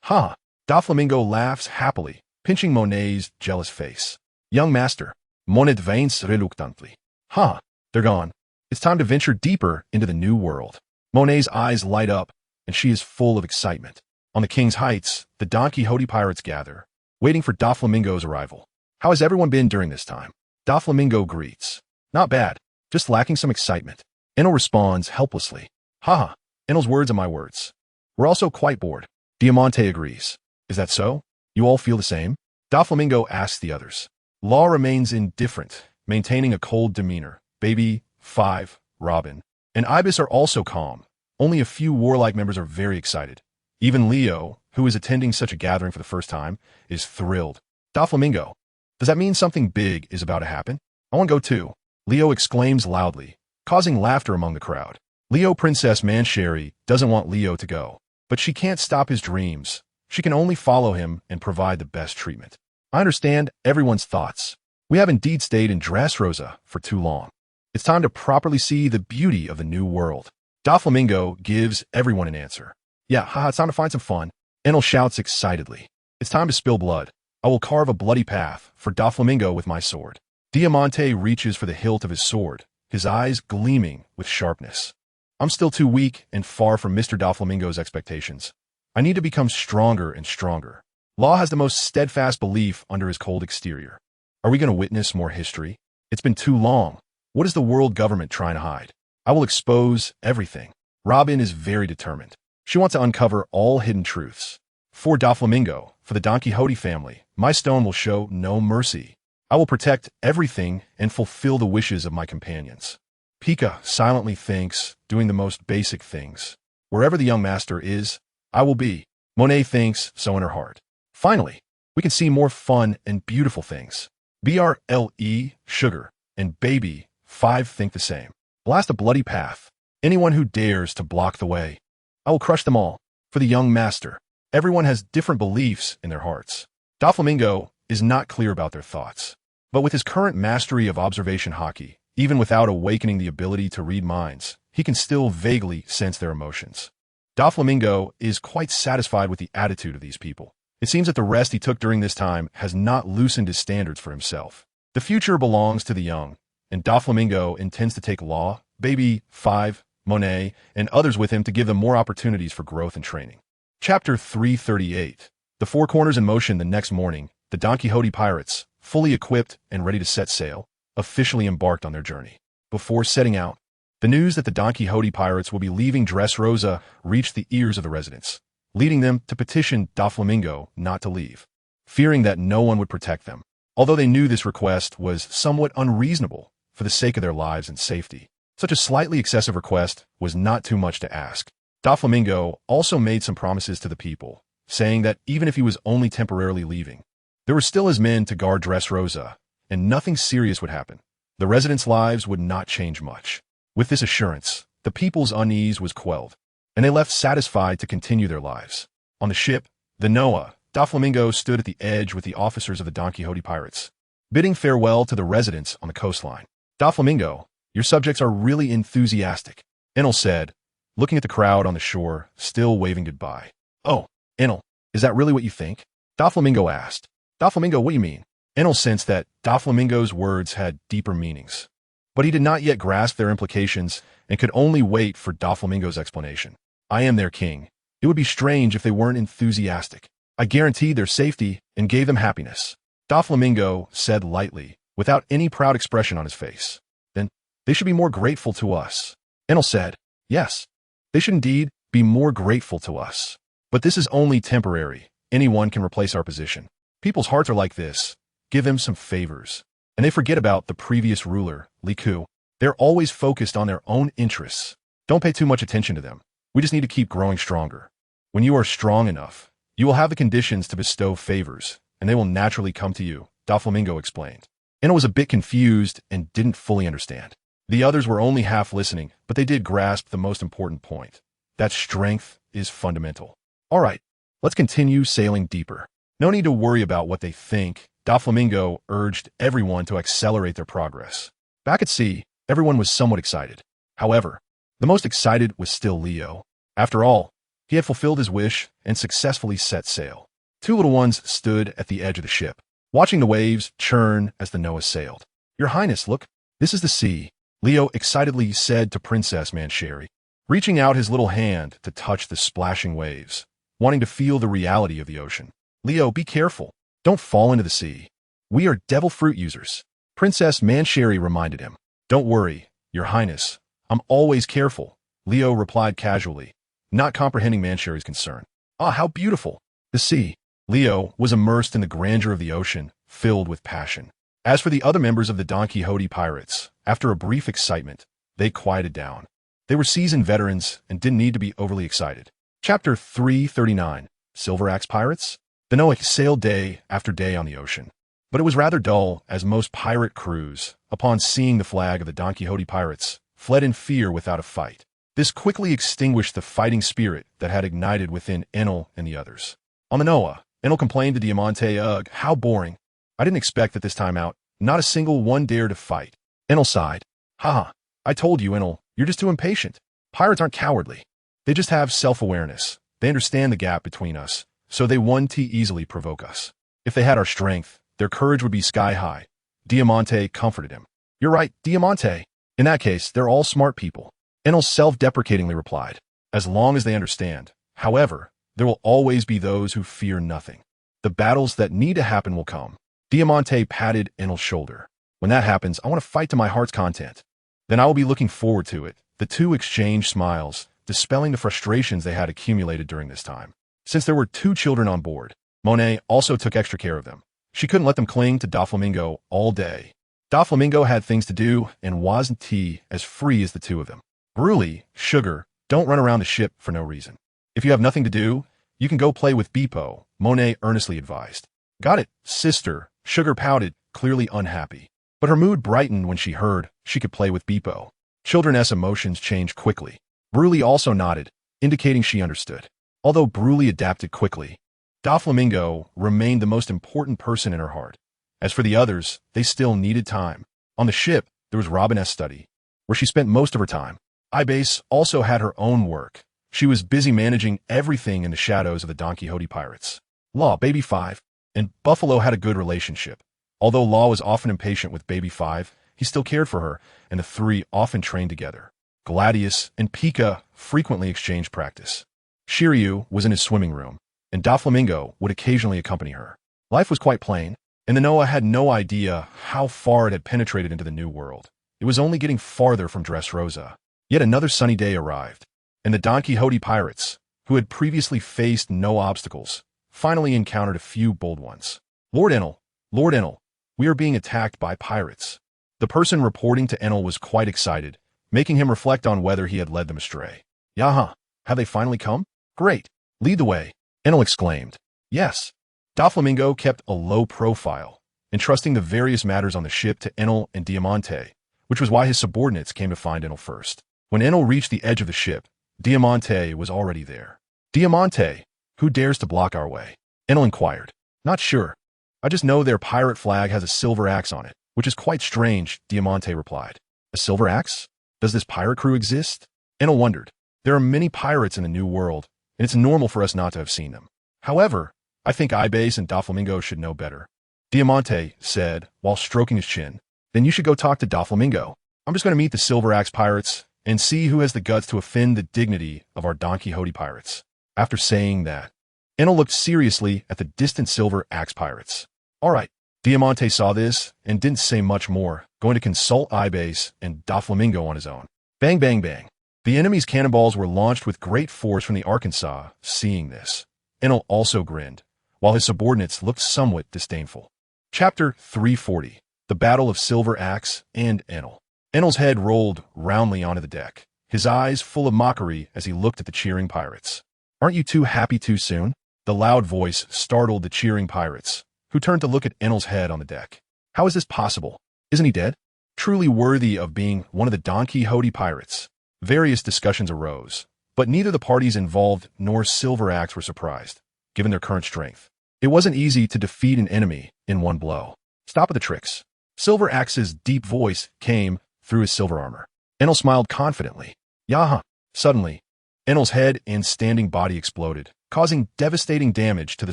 Ha! Doflamingo laughs happily, pinching Monet's jealous face. Young master, Monet vains reluctantly. Ha! They're gone. It's time to venture deeper into the new world. Monet's eyes light up, and she is full of excitement. On the King's Heights, the Donquixote pirates gather, waiting for Doflamingo's arrival. How has everyone been during this time? Doflamingo greets. Not bad, just lacking some excitement. Enel responds helplessly. Haha, Enel's words are my words. We're also quite bored. Diamante agrees. Is that so? You all feel the same? Doflamingo asks the others. Law remains indifferent, maintaining a cold demeanor. Baby, Five, Robin, and Ibis are also calm. Only a few warlike members are very excited. Even Leo, who is attending such a gathering for the first time, is thrilled. Doflamingo, does that mean something big is about to happen? I want to go too. Leo exclaims loudly, causing laughter among the crowd. Leo Princess Mancheri doesn't want Leo to go, but she can't stop his dreams. She can only follow him and provide the best treatment. I understand everyone's thoughts. We have indeed stayed in Dressrosa for too long. It's time to properly see the beauty of the new world. Doflamingo gives everyone an answer. Yeah, haha, it's time to find some fun. Enel shouts excitedly. It's time to spill blood. I will carve a bloody path for Doflamingo with my sword. Diamante reaches for the hilt of his sword, his eyes gleaming with sharpness. I'm still too weak and far from Mr. Doflamingo's expectations. I need to become stronger and stronger. Law has the most steadfast belief under his cold exterior. Are we going to witness more history? It's been too long. What is the world government trying to hide? I will expose everything. Robin is very determined. She wants to uncover all hidden truths. For Doflamingo, for the Donquixote family, my stone will show no mercy. I will protect everything and fulfill the wishes of my companions. Pika silently thinks, doing the most basic things. Wherever the young master is, I will be. Monet thinks so in her heart. Finally, we can see more fun and beautiful things. BRLE, Sugar, and Baby, 5 think the same. Blast a bloody path. Anyone who dares to block the way. I will crush them all. For the young master, everyone has different beliefs in their hearts. Doflamingo is not clear about their thoughts. But with his current mastery of observation hockey, even without awakening the ability to read minds, he can still vaguely sense their emotions. Doflamingo is quite satisfied with the attitude of these people. It seems that the rest he took during this time has not loosened his standards for himself. The future belongs to the young, and Doflamingo intends to take Law, Baby, 5, Monet, and others with him to give them more opportunities for growth and training. Chapter 338. The Four Corners in motion. The next morning, the Donquixote pirates, fully equipped and ready to set sail, officially embarked on their journey. Before setting out, the news that the Donquixote pirates will be leaving Dressrosa reached the ears of the residents, leading them to petition Doflamingo not to leave, fearing that no one would protect them, although they knew this request was somewhat unreasonable for the sake of their lives and safety. Such a slightly excessive request was not too much to ask. Doflamingo also made some promises to the people, saying that even if he was only temporarily leaving, there were still his men to guard Dressrosa, and nothing serious would happen. The residents' lives would not change much. With this assurance, the people's unease was quelled, and they left satisfied to continue their lives. On the ship, the Noah, Doflamingo stood at the edge with the officers of the Donquixote pirates, bidding farewell to the residents on the coastline. Doflamingo, your subjects are really enthusiastic, Enel said, looking at the crowd on the shore, still waving goodbye. Oh, Enel, is that really what you think? Doflamingo asked. Doflamingo, what do you mean? Enel sensed that Doflamingo's words had deeper meanings, but he did not yet grasp their implications and could only wait for Doflamingo's explanation. I am their king. It would be strange if they weren't enthusiastic. I guaranteed their safety and gave them happiness. Doflamingo said lightly, without any proud expression on his face. Then, they should be more grateful to us. Enel said, yes, they should indeed be more grateful to us. But this is only temporary. Anyone can replace our position. People's hearts are like this. Give them some favors. And they forget about the previous ruler, Li Ku. They're always focused on their own interests. Don't pay too much attention to them. We just need to keep growing stronger. When you are strong enough, you will have the conditions to bestow favors, and they will naturally come to you, Doflamingo explained. Enel was a bit confused and didn't fully understand. The others were only half listening, but they did grasp the most important point. That strength is fundamental. All right, let's continue sailing deeper. No need to worry about what they think. Doflamingo urged everyone to accelerate their progress. Back at sea, everyone was somewhat excited. However, the most excited was still Leo. After all, he had fulfilled his wish and successfully set sail. Two little ones stood at the edge of the ship, watching the waves churn as the Noah sailed. Your Highness, look, this is the sea, Leo excitedly said to Princess Mancheri, reaching out his little hand to touch the splashing waves, wanting to feel the reality of the ocean. Leo, be careful. Don't fall into the sea. We are devil fruit users. Princess Mancheri reminded him. Don't worry, Your Highness. I'm always careful, Leo replied casually, not comprehending Mancheri's concern. Ah, how beautiful. The sea. Leo was immersed in the grandeur of the ocean, filled with passion. As for the other members of the Donquixote pirates, after a brief excitement, they quieted down. They were seasoned veterans and didn't need to be overly excited. Chapter 339. Silver Axe Pirates? The Noah sailed day after day on the ocean, but it was rather dull as most pirate crews, upon seeing the flag of the Donquixote pirates, fled in fear without a fight. This quickly extinguished the fighting spirit that had ignited within Enel and the others. On the Noah, Enel complained to Diamante, ugh, how boring. I didn't expect that this time out, not a single one dared to fight. Enel sighed. Haha, I told you, Enel, you're just too impatient. Pirates aren't cowardly. They just have self-awareness. They understand the gap between us, so they won't easily provoke us. If they had our strength, their courage would be sky high. Diamante comforted him. You're right, Diamante. In that case, they're all smart people. Enel self-deprecatingly replied. As long as they understand. However, there will always be those who fear nothing. The battles that need to happen will come. Diamante patted Enel's shoulder. When that happens, I want to fight to my heart's content. Then I will be looking forward to it. The two exchanged smiles, dispelling the frustrations they had accumulated during this time. Since there were 2 children on board, Monet also took extra care of them. She couldn't let them cling to Doflamingo all day. Doflamingo had things to do and wasn't as free as the 2 of them. Bruley, Sugar, don't run around the ship for no reason. If you have nothing to do, you can go play with Beepo, Monet earnestly advised. Got it, sister, Sugar pouted, clearly unhappy. But her mood brightened when she heard she could play with Beepo. Children's emotions changed quickly. Bruley also nodded, indicating she understood. Although Bruley adapted quickly, Doflamingo remained the most important person in her heart. As for the others, they still needed time. On the ship, there was Robin's study, where she spent most of her time. Ibase also had her own work. She was busy managing everything in the shadows of the Donquixote pirates. Law, Baby 5, and Buffalo had a good relationship. Although Law was often impatient with Baby 5, he still cared for her, and the 3 often trained together. Gladius and Pika frequently exchanged practice. Shiryu was in his swimming room, and Doflamingo would occasionally accompany her. Life was quite plain, and the Noah had no idea how far it had penetrated into the new world. It was only getting farther from Dressrosa. Yet another sunny day arrived, and the Donquixote pirates, who had previously faced no obstacles, finally encountered a few bold ones. Lord Enel, we are being attacked by pirates. The person reporting to Enel was quite excited, making him reflect on whether he had led them astray. Yaha, have they finally come? Great. Lead the way, Enel exclaimed. Yes. Doflamingo kept a low profile, entrusting the various matters on the ship to Enel and Diamante, which was why his subordinates came to find Enel first. When Enel reached the edge of the ship, Diamante was already there. Diamante, who dares to block our way? Enel inquired. Not sure. I just know their pirate flag has a silver axe on it, which is quite strange, Diamante replied. A silver axe? Does this pirate crew exist? Enel wondered. There are many pirates in the New World, and it's normal for us not to have seen them. However, I think Ibase and Doflamingo should know better. Diamante said, while stroking his chin. Then you should go talk to Doflamingo. I'm just going to meet the silver axe pirates and see who has the guts to offend the dignity of our Donquixote pirates. After saying that, Enel looked seriously at the distant silver axe pirates. All right. Diamante saw this and didn't say much more, going to consult Ibase and Doflamingo on his own. Bang, bang, bang. The enemy's cannonballs were launched with great force from the Arkansas. Seeing this, Enel also grinned, while his subordinates looked somewhat disdainful. Chapter 340. The Battle of Silver Axe and Enel. Enel's head rolled roundly onto the deck, his eyes full of mockery as he looked at the cheering pirates. Aren't you too happy too soon? The loud voice startled the cheering pirates, who turned to look at Enel's head on the deck. How is this possible? Isn't he dead? Truly worthy of being one of the Donquixote pirates. Various discussions arose, but neither the parties involved nor Silver Axe were surprised, given their current strength. It wasn't easy to defeat an enemy in one blow. Stop with the tricks. Silver Axe's deep voice came through his silver armor. Enel smiled confidently. Yaha! Suddenly, Enel's head and standing body exploded, causing devastating damage to the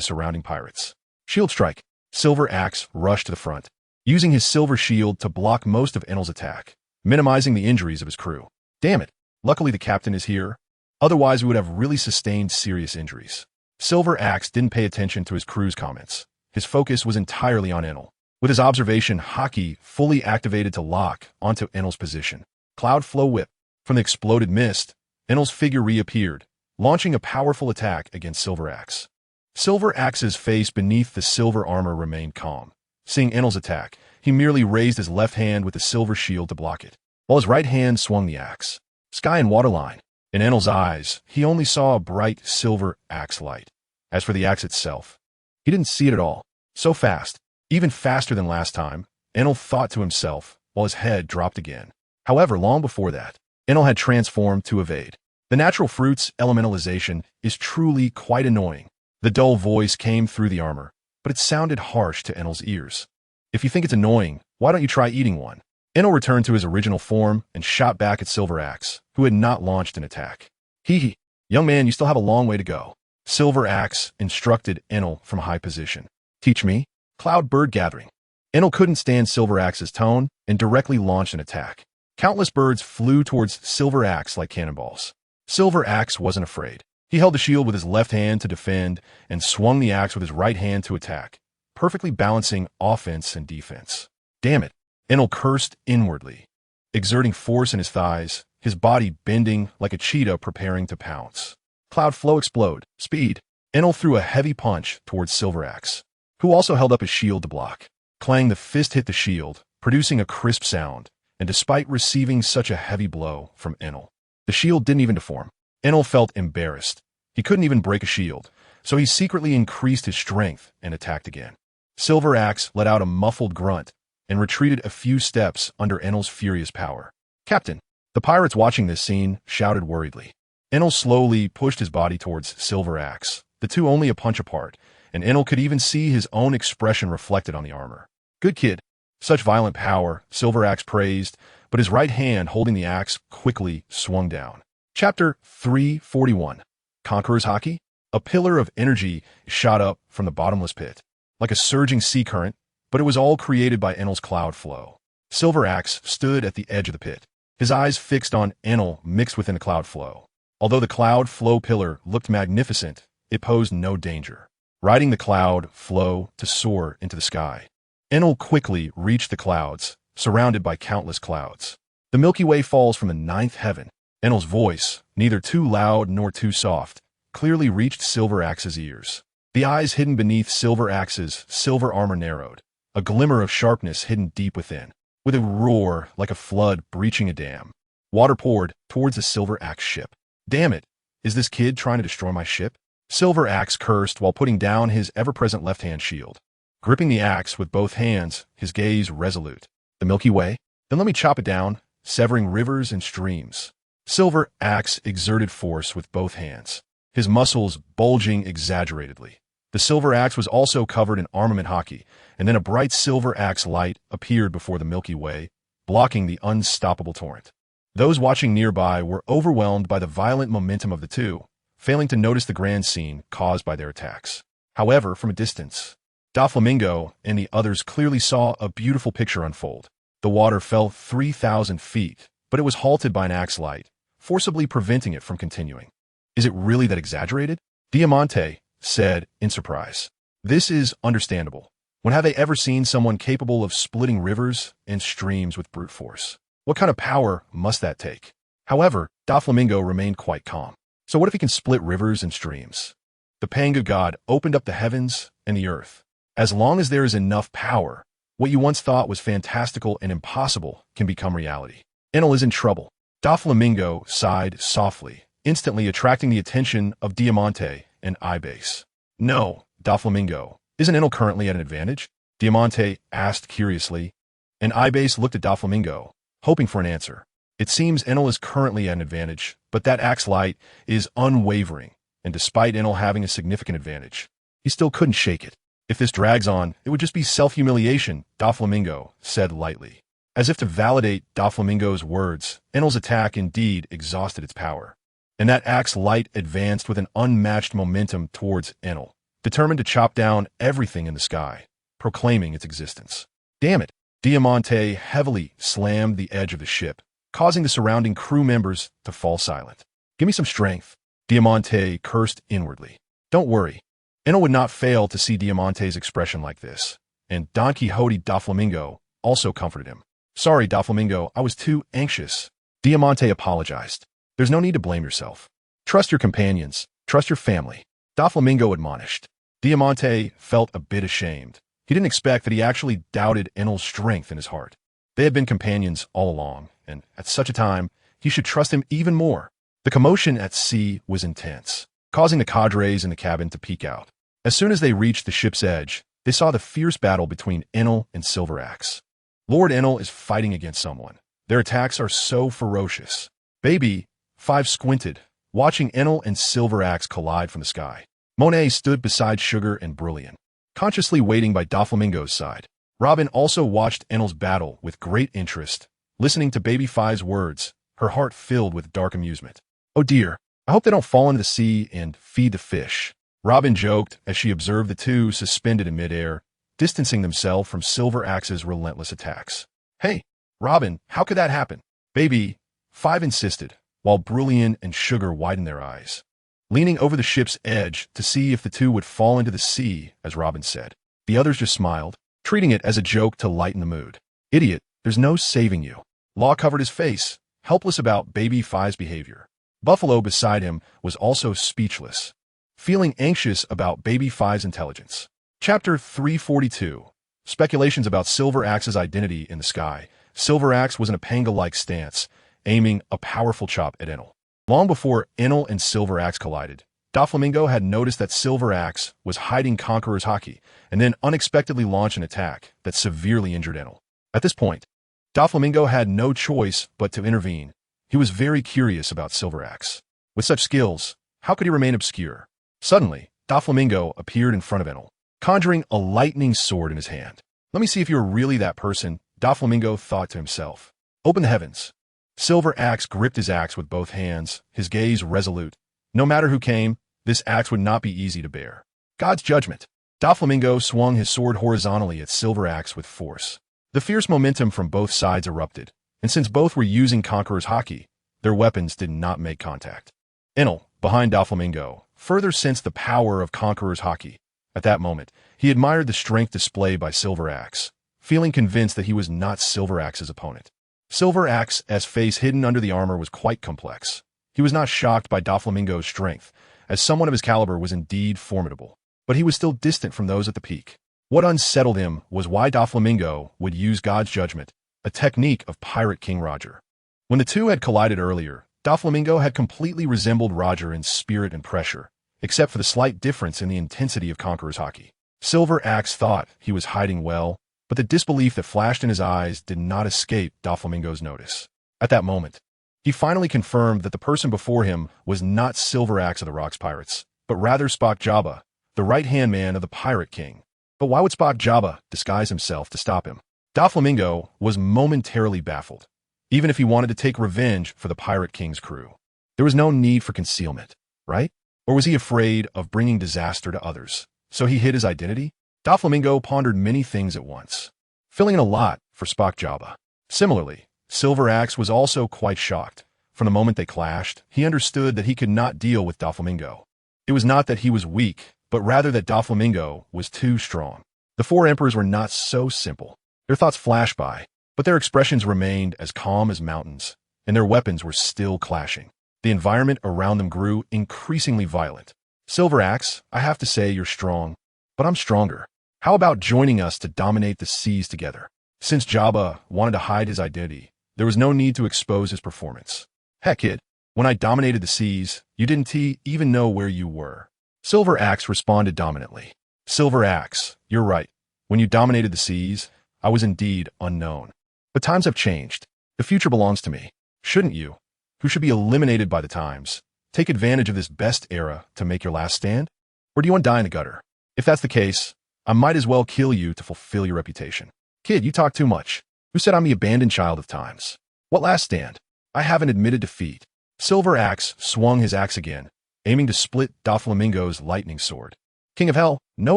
surrounding pirates. Shield strike. Silver Axe rushed to the front, using his silver shield to block most of Enel's attack, minimizing the injuries of his crew. Damn it. Luckily the captain is here. Otherwise we would have really sustained serious injuries. Silver Axe didn't pay attention to his crew's comments. His focus was entirely on Enel. With his observation hockey fully activated to lock onto Enel's position. Cloud Flow Whip. From the exploded mist, Enel's figure reappeared, launching a powerful attack against Silver Axe. Silver Axe's face beneath the silver armor remained calm. Seeing Enel's attack, he merely raised his left hand with the silver shield to block it, while his right hand swung the axe. Sky and waterline. In Enel's eyes, he only saw a bright silver axe light. As for the axe itself, he didn't see it at all. So fast. Even faster than last time, Enel thought to himself, while his head dropped again. However, long before that, Enel had transformed to evade. The natural fruit's elementalization is truly quite annoying. The dull voice came through the armor, but it sounded harsh to Enel's ears. If you think it's annoying, why don't you try eating one? Enel returned to his original form and shot back at Silver Axe, who had not launched an attack. Hee hee. Young man, you still have a long way to go. Silver Axe instructed Enel from a high position. Teach me? Cloud bird gathering. Enel couldn't stand Silver Axe's tone and directly launched an attack. Countless birds flew towards Silver Axe like cannonballs. Silver Axe wasn't afraid. He held the shield with his left hand to defend and swung the axe with his right hand to attack, perfectly balancing offense and defense. Damn it, Enel cursed inwardly, exerting force in his thighs, his body bending like a cheetah preparing to pounce. Cloud flow explode. Speed. Enel threw a heavy punch towards Silver Axe, who also held up his shield to block. Clang, the fist hit the shield, producing a crisp sound, and despite receiving such a heavy blow from Enel, the shield didn't even deform. Enel felt embarrassed. He couldn't even break a shield, so he secretly increased his strength and attacked again. Silver Axe let out a muffled grunt and retreated a few steps under Enel's furious power. Captain, the pirates watching this scene shouted worriedly. Enel slowly pushed his body towards Silver Axe, the two only a punch apart, and Enel could even see his own expression reflected on the armor. Good kid. Such violent power, Silver Axe praised, but his right hand holding the axe quickly swung down. Chapter 341. Conqueror's Hockey? A pillar of energy shot up from the bottomless pit, like a surging sea current, but it was all created by Enel's cloud flow. Silver Axe stood at the edge of the pit, his eyes fixed on Enel mixed within the cloud flow. Although the cloud flow pillar looked magnificent, it posed no danger. Riding the cloud flow to soar into the sky, Enel quickly reached the clouds, surrounded by countless clouds. The Milky Way falls from the ninth heaven. Enel's voice, neither too loud nor too soft, clearly reached Silver Axe's ears. The eyes hidden beneath Silver Axe's silver armor narrowed, a glimmer of sharpness hidden deep within. With a roar like a flood breaching a dam, water poured towards the Silver Axe ship. Damn it, is this kid trying to destroy my ship? Silver Axe cursed while putting down his ever-present left-hand shield. Gripping the axe with both hands, his gaze resolute. The Milky Way? Then let me chop it down, severing rivers and streams. Silver Axe exerted force with both hands, his muscles bulging exaggeratedly. The Silver Axe was also covered in armament hockey, and then a bright Silver Axe light appeared before the Milky Way, blocking the unstoppable torrent. Those watching nearby were overwhelmed by the violent momentum of the two, failing to notice the grand scene caused by their attacks. However, from a distance, Doflamingo and the others clearly saw a beautiful picture unfold. The water fell 3,000 feet, but it was halted by an axe light, forcibly preventing it from continuing. Is it really that exaggerated? Diamante said in surprise. This is understandable. When have they ever seen someone capable of splitting rivers and streams with brute force? What kind of power must that take? However, Doflamingo remained quite calm. So what if he can split rivers and streams? The Panga god opened up the heavens and the earth. As long as there is enough power, what you once thought was fantastical and impossible can become reality. Enel is in trouble. Doflamingo sighed softly, instantly attracting the attention of Diamante and Ibase. No, Doflamingo, isn't Enel currently at an advantage? Diamante asked curiously, and Ibase looked at Doflamingo, hoping for an answer. It seems Enel is currently at an advantage, but that axe light is unwavering, and despite Enel having a significant advantage, he still couldn't shake it. If this drags on, it would just be self-humiliation, Doflamingo said lightly. As if to validate Doflamingo's words, Enel's attack indeed exhausted its power, and that axe light advanced with an unmatched momentum towards Enel, determined to chop down everything in the sky, proclaiming its existence. Damn it! Diamante heavily slammed the edge of the ship, causing the surrounding crew members to fall silent. Give me some strength, Diamante cursed inwardly. Don't worry. Enel would not fail to see Diamante's expression like this, and Donquixote Doflamingo also comforted him. Sorry, Doflamingo, I was too anxious. Diamante apologized. There's no need to blame yourself. Trust your companions. Trust your family. Doflamingo admonished. Diamante felt a bit ashamed. He didn't expect that he actually doubted Enel's strength in his heart. They had been companions all along, and at such a time, he should trust him even more. The commotion at sea was intense, causing the cadres in the cabin to peek out. As soon as they reached the ship's edge, they saw the fierce battle between Enel and Silver Axe. Lord Enel is fighting against someone. Their attacks are so ferocious. Baby, Five squinted, watching Enel and Silver Axe collide from the sky. Monet stood beside Sugar and Brilliant, consciously waiting by Doflamingo's side. Robin also watched Enel's battle with great interest, listening to Baby Five's words, her heart filled with dark amusement. Oh dear, I hope they don't fall into the sea and feed the fish. Robin joked as she observed the two suspended in midair, distancing themselves from Silver Axe's relentless attacks. Hey, Robin, how could that happen? Baby, Five insisted, while Brilliant and Sugar widened their eyes, leaning over the ship's edge to see if the two would fall into the sea, as Robin said. The others just smiled, treating it as a joke to lighten the mood. Idiot, there's no saving you. Law covered his face, helpless about Baby Five's behavior. Buffalo beside him was also speechless, feeling anxious about Baby Five's intelligence. Chapter 342. Speculations about Silver Axe's identity in the sky. Silver Axe was in a panga-like stance, aiming a powerful chop at Enel. Long before Enel and Silver Axe collided, Doflamingo had noticed that Silver Axe was hiding Conqueror's Haki, and then unexpectedly launched an attack that severely injured Enel. At this point, Doflamingo had no choice but to intervene. He was very curious about Silver Axe. With such skills, how could he remain obscure? Suddenly, Doflamingo appeared in front of Enel, conjuring a lightning sword in his hand. Let me see if you're really that person, Doflamingo thought to himself. Open the heavens. Silver Axe gripped his axe with both hands, his gaze resolute. No matter who came, this axe would not be easy to bear. God's judgment. Doflamingo swung his sword horizontally at Silver Axe with force. The fierce momentum from both sides erupted, and since both were using Conqueror's Haki, their weapons did not make contact. Enel, behind Doflamingo, further sensed the power of Conqueror's Haki. At that moment, he admired the strength displayed by Silver Axe, feeling convinced that he was not Silver Axe's opponent. Silver Axe's face hidden under the armor was quite complex. He was not shocked by Doflamingo's strength, as someone of his caliber was indeed formidable, but he was still distant from those at the peak. What unsettled him was why Doflamingo would use God's judgment, a technique of Pirate King Roger. When the two had collided earlier, Doflamingo had completely resembled Roger in spirit and pressure, except for the slight difference in the intensity of Conqueror's Haki. Silver Axe thought he was hiding well, but the disbelief that flashed in his eyes did not escape Doflamingo's notice. At that moment, he finally confirmed that the person before him was not Silver Axe of the Rocks Pirates, but rather Spock Jabba, the right-hand man of the Pirate King. But why would Spock Jabba disguise himself to stop him? Doflamingo was momentarily baffled, even if he wanted to take revenge for the Pirate King's crew. There was no need for concealment, right? Or was he afraid of bringing disaster to others, so he hid his identity? Doflamingo pondered many things at once, filling in a lot for Spock Jabba. Similarly, Silver Axe was also quite shocked. From the moment they clashed, he understood that he could not deal with Doflamingo. It was not that he was weak, but rather that Doflamingo was too strong. The four emperors were not so simple. Their thoughts flashed by, but their expressions remained as calm as mountains, and their weapons were still clashing. The environment around them grew increasingly violent. Silver Axe, I have to say you're strong, but I'm stronger. How about joining us to dominate the seas together? Since Jabba wanted to hide his identity, there was no need to expose his performance. Heck, kid, when I dominated the seas, you didn't even know where you were. Silver Axe responded dominantly. Silver Axe, you're right. When you dominated the seas, I was indeed unknown. But times have changed. The future belongs to me. Shouldn't you, who should be eliminated by the times, take advantage of this best era to make your last stand? Or do you want to die in the gutter? If that's the case, I might as well kill you to fulfill your reputation. Kid, you talk too much. Who said I'm the abandoned child of times? What last stand? I haven't admitted defeat. Silver Axe swung his axe again, aiming to split Doflamingo's lightning sword. King of Hell, no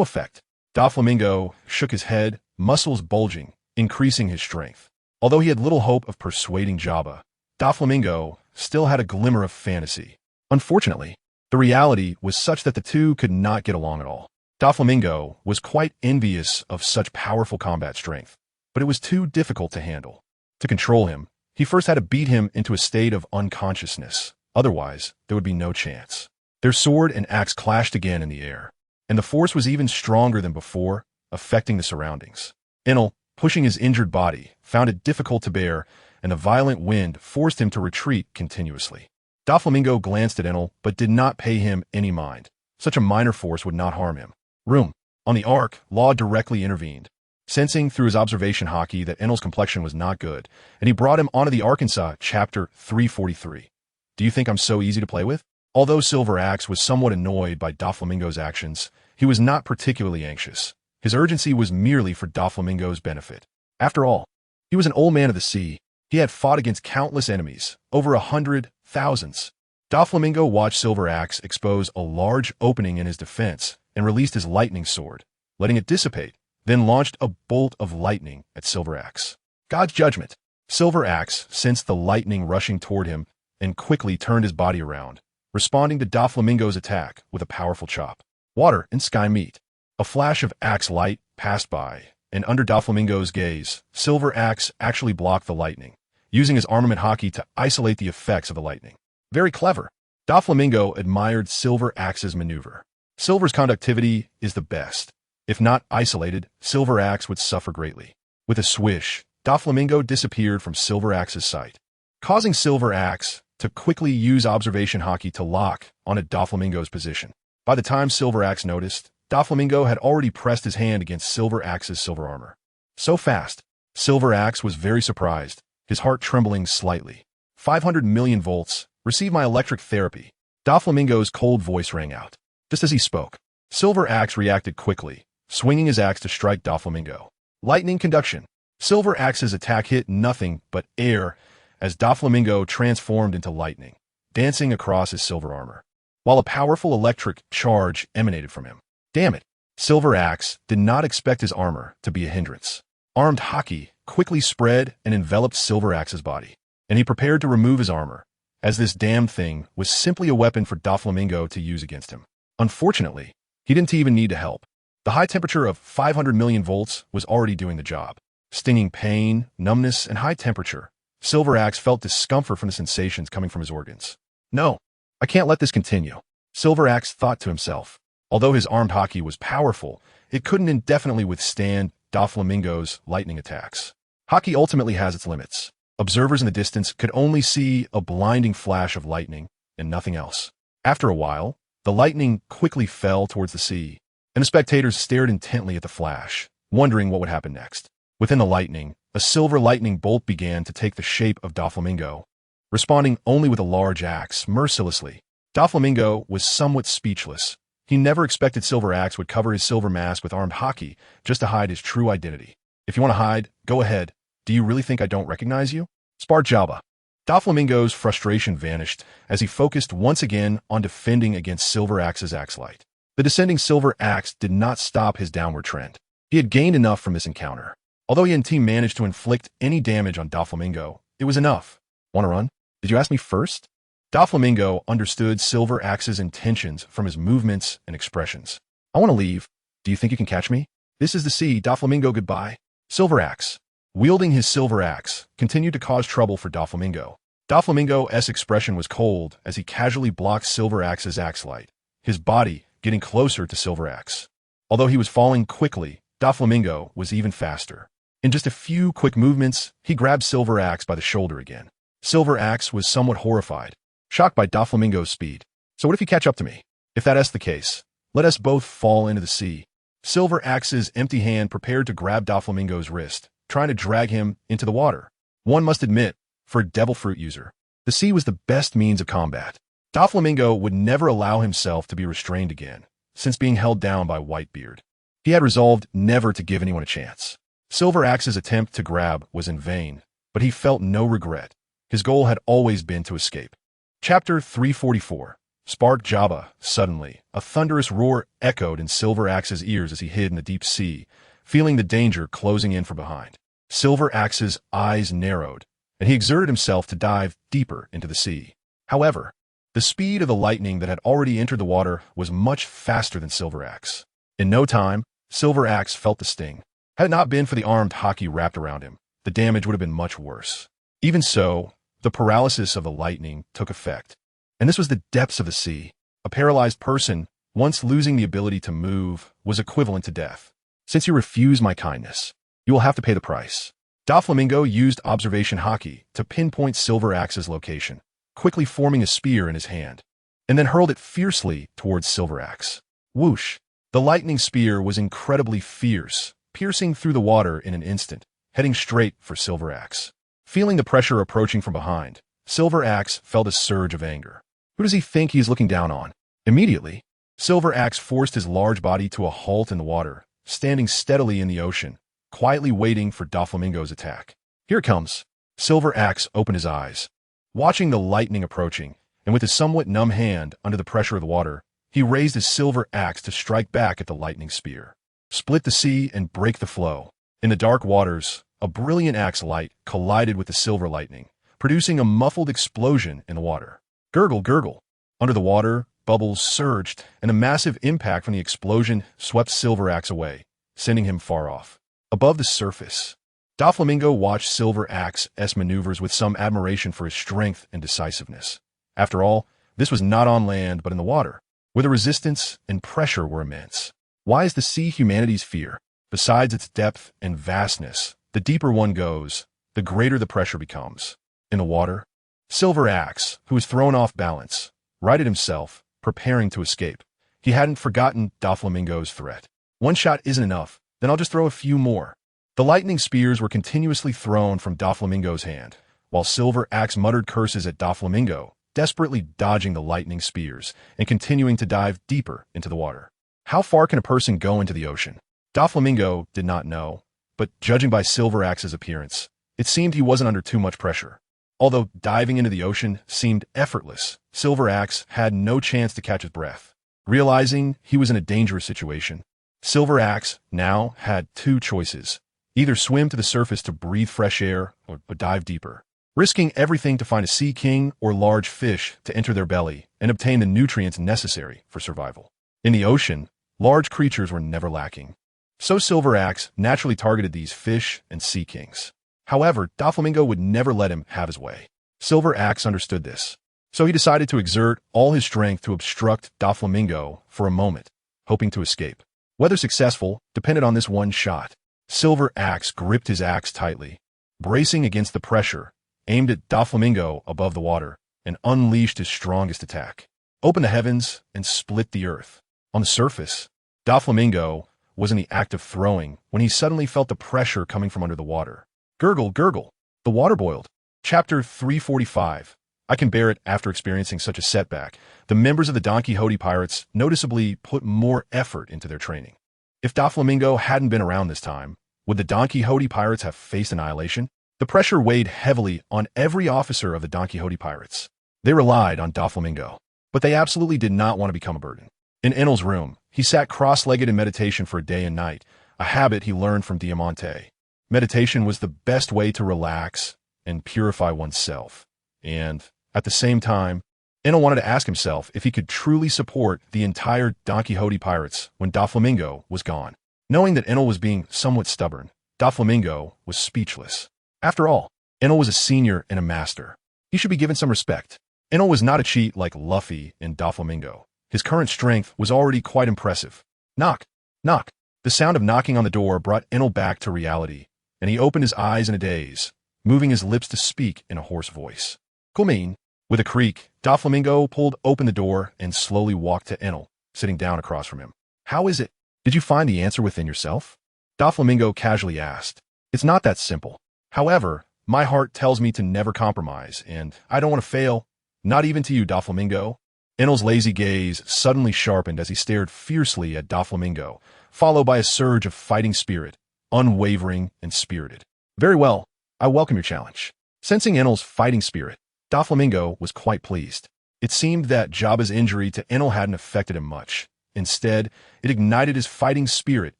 effect. Doflamingo shook his head, muscles bulging, increasing his strength. Although he had little hope of persuading Jabba, Doflamingo still had a glimmer of fantasy. Unfortunately, the reality was such that the two could not get along at all. Doflamingo was quite envious of such powerful combat strength, but it was too difficult to handle. To control him, he first had to beat him into a state of unconsciousness. Otherwise, there would be no chance. Their sword and axe clashed again in the air, and the force was even stronger than before, affecting the surroundings. Enel, pushing his injured body, found it difficult to bear, and the violent wind forced him to retreat continuously. Doflamingo glanced at Enel, but did not pay him any mind. Such a minor force would not harm him. On the Ark, Law directly intervened, sensing through his observation Haki that Enel's complexion was not good, and he brought him onto the Arkansas, chapter 343. Do you think I'm so easy to play with? Although Silver Axe was somewhat annoyed by Doflamingo's actions, he was not particularly anxious. His urgency was merely for Doflamingo's benefit. After all, he was an old man of the sea. He had fought against countless enemies, over 100, thousands. Doflamingo watched Silver Axe expose a large opening in his defense and released his lightning sword, letting it dissipate, then launched a bolt of lightning at Silver Axe. God's judgment. Silver Axe sensed the lightning rushing toward him and quickly turned his body around, responding to Doflamingo's attack with a powerful chop. Water and sky meet. A flash of axe light passed by, and under Doflamingo's gaze, Silver Axe actually blocked the lightning, using his armament haki to isolate the effects of the lightning. Very clever. Doflamingo admired Silver Axe's maneuver. Silver's conductivity is the best. If not isolated, Silver Axe would suffer greatly. With a swish, Doflamingo disappeared from Silver Axe's sight, causing Silver Axe to quickly use observation haki to lock onto Doflamingo's position. By the time Silver Axe noticed, Doflamingo had already pressed his hand against Silver Axe's silver armor. So fast, Silver Axe was very surprised, his heart trembling slightly. 500 million volts. Receive my electric therapy. Doflamingo's cold voice rang out. Just as he spoke, Silver Axe reacted quickly, swinging his axe to strike Doflamingo. Lightning conduction. Silver Axe's attack hit nothing but air as Doflamingo transformed into lightning, dancing across his silver armor, while a powerful electric charge emanated from him. Damn it! Silver Axe did not expect his armor to be a hindrance. Armed haki quickly spread and enveloped Silver Axe's body, and he prepared to remove his armor, as this damned thing was simply a weapon for Doflamingo to use against him. Unfortunately, he didn't even need to help. The high temperature of 500 million volts was already doing the job. Stinging pain, numbness, and high temperature, Silver Axe felt discomfort from the sensations coming from his organs. No, I can't let this continue, Silver Axe thought to himself. Although his armed haki was powerful, it couldn't indefinitely withstand Doflamingo's lightning attacks. Haki ultimately has its limits. Observers in the distance could only see a blinding flash of lightning and nothing else. After a while, the lightning quickly fell towards the sea, and the spectators stared intently at the flash, wondering what would happen next. Within the lightning, a silver lightning bolt began to take the shape of Doflamingo, responding only with a large axe, mercilessly. Doflamingo was somewhat speechless. He never expected Silver Axe would cover his silver mask with armed haki just to hide his true identity. If you want to hide, go ahead. Do you really think I don't recognize you? Spark Jabba. Doflamingo's frustration vanished as he focused once again on defending against Silver Axe's axe light. The descending Silver Axe did not stop his downward trend. He had gained enough from this encounter. Although he and team managed to inflict any damage on Doflamingo, it was enough. Want to run? Did you ask me first? Doflamingo understood Silver Axe's intentions from his movements and expressions. I want to leave. Do you think you can catch me? This is the sea. Doflamingo, goodbye. Silver Axe, wielding his silver axe, continued to cause trouble for Doflamingo. Doflamingo's expression was cold as he casually blocked Silver Axe's axe light, his body getting closer to Silver Axe. Although he was falling quickly, Doflamingo was even faster. In just a few quick movements, he grabbed Silver Axe by the shoulder again. Silver Axe was somewhat horrified, shocked by Doflamingo's speed. So what if you catch up to me? If that's the case, let us both fall into the sea. Silver Axe's empty hand prepared to grab Doflamingo's wrist, trying to drag him into the water. One must admit, for a devil fruit user, the sea was the best means of combat. Doflamingo would never allow himself to be restrained again, since being held down by Whitebeard. He had resolved never to give anyone a chance. Silver Axe's attempt to grab was in vain, but he felt no regret. His goal had always been to escape. Chapter 344. Spark Jabba. Suddenly, a thunderous roar echoed in Silver Axe's ears as he hid in the deep sea, feeling the danger closing in from behind. Silver Axe's eyes narrowed, and he exerted himself to dive deeper into the sea. However, the speed of the lightning that had already entered the water was much faster than Silver Axe. In no time, Silver Axe felt the sting. Had it not been for the armed haki wrapped around him, the damage would have been much worse. Even so, the paralysis of the lightning took effect. And this was the depths of the sea. A paralyzed person, once losing the ability to move, was equivalent to death. Since you refuse my kindness, you will have to pay the price. Doflamingo used observation haki to pinpoint Silver Axe's location, quickly forming a spear in his hand, and then hurled it fiercely towards Silver Axe. Whoosh! The lightning spear was incredibly fierce, piercing through the water in an instant, heading straight for Silver Axe. Feeling the pressure approaching from behind, Silver Axe felt a surge of anger. Who does he think he is looking down on? Immediately, Silver Axe forced his large body to a halt in the water, standing steadily in the ocean, quietly waiting for Doflamingo's attack. Here it comes. Silver Axe opened his eyes, watching the lightning approaching, and with his somewhat numb hand under the pressure of the water, he raised his silver axe to strike back at the lightning spear. Split the sea and break the flow. In the dark waters, a brilliant axe light collided with the silver lightning, producing a muffled explosion in the water. Gurgle, gurgle. Under the water, bubbles surged, and a massive impact from the explosion swept Silver Axe away, sending him far off. Above the surface, Doflamingo watched Silver Axe's maneuvers with some admiration for his strength and decisiveness. After all, this was not on land but in the water, where the resistance and pressure were immense. Why is the sea humanity's fear? Besides its depth and vastness, the deeper one goes, the greater the pressure becomes. In the water, Silver Axe, who was thrown off balance, righted himself, preparing to escape. He hadn't forgotten Doflamingo's threat. One shot isn't enough, then I'll just throw a few more. The lightning spears were continuously thrown from Doflamingo's hand, while Silver Axe muttered curses at Doflamingo, desperately dodging the lightning spears and continuing to dive deeper into the water. How far can a person go into the ocean? Doflamingo did not know, but judging by Silver Axe's appearance, it seemed he wasn't under too much pressure. Although diving into the ocean seemed effortless, Silver Axe had no chance to catch his breath. Realizing he was in a dangerous situation, Silver Axe now had two choices: either swim to the surface to breathe fresh air or dive deeper, risking everything to find a sea king or large fish to enter their belly and obtain the nutrients necessary for survival. In the ocean, large creatures were never lacking, so Silver Axe naturally targeted these fish and sea kings. However, Doflamingo would never let him have his way. Silver Axe understood this, so he decided to exert all his strength to obstruct Doflamingo for a moment, hoping to escape. Whether successful depended on this one shot. Silver Axe gripped his axe tightly, bracing against the pressure, aimed at Doflamingo above the water, and unleashed his strongest attack. Open the heavens and split the earth. On the surface, Doflamingo was in the act of throwing when he suddenly felt the pressure coming from under the water. Gurgle, gurgle. The water boiled. Chapter 345. I can bear it after experiencing such a setback. The members of the Donquixote pirates noticeably put more effort into their training. If Doflamingo hadn't been around this time, would the Donquixote pirates have faced annihilation? The pressure weighed heavily on every officer of the Donquixote pirates. They relied on Doflamingo, but they absolutely did not want to become a burden. In Enel's room, he sat cross-legged in meditation for a day and night, a habit he learned from Diamante. Meditation was the best way to relax and purify oneself. And, at the same time, Enel wanted to ask himself if he could truly support the entire Donquixote pirates when Doflamingo was gone. Knowing that Enel was being somewhat stubborn, Doflamingo was speechless. After all, Enel was a senior and a master. He should be given some respect. Enel was not a cheat like Luffy and Doflamingo. His current strength was already quite impressive. Knock, knock. The sound of knocking on the door brought Enel back to reality, and he opened his eyes in a daze, moving his lips to speak in a hoarse voice. Come in. With a creak, Doflamingo pulled open the door and slowly walked to Enel, sitting down across from him. How is it? Did you find the answer within yourself? Doflamingo casually asked. It's not that simple. However, my heart tells me to never compromise, and I don't want to fail. Not even to you, Doflamingo. Enel's lazy gaze suddenly sharpened as he stared fiercely at Doflamingo, followed by a surge of fighting spirit, unwavering and spirited. Very well, I welcome your challenge. Sensing Enel's fighting spirit, Doflamingo was quite pleased. It seemed that Jabba's injury to Enel hadn't affected him much. Instead, it ignited his fighting spirit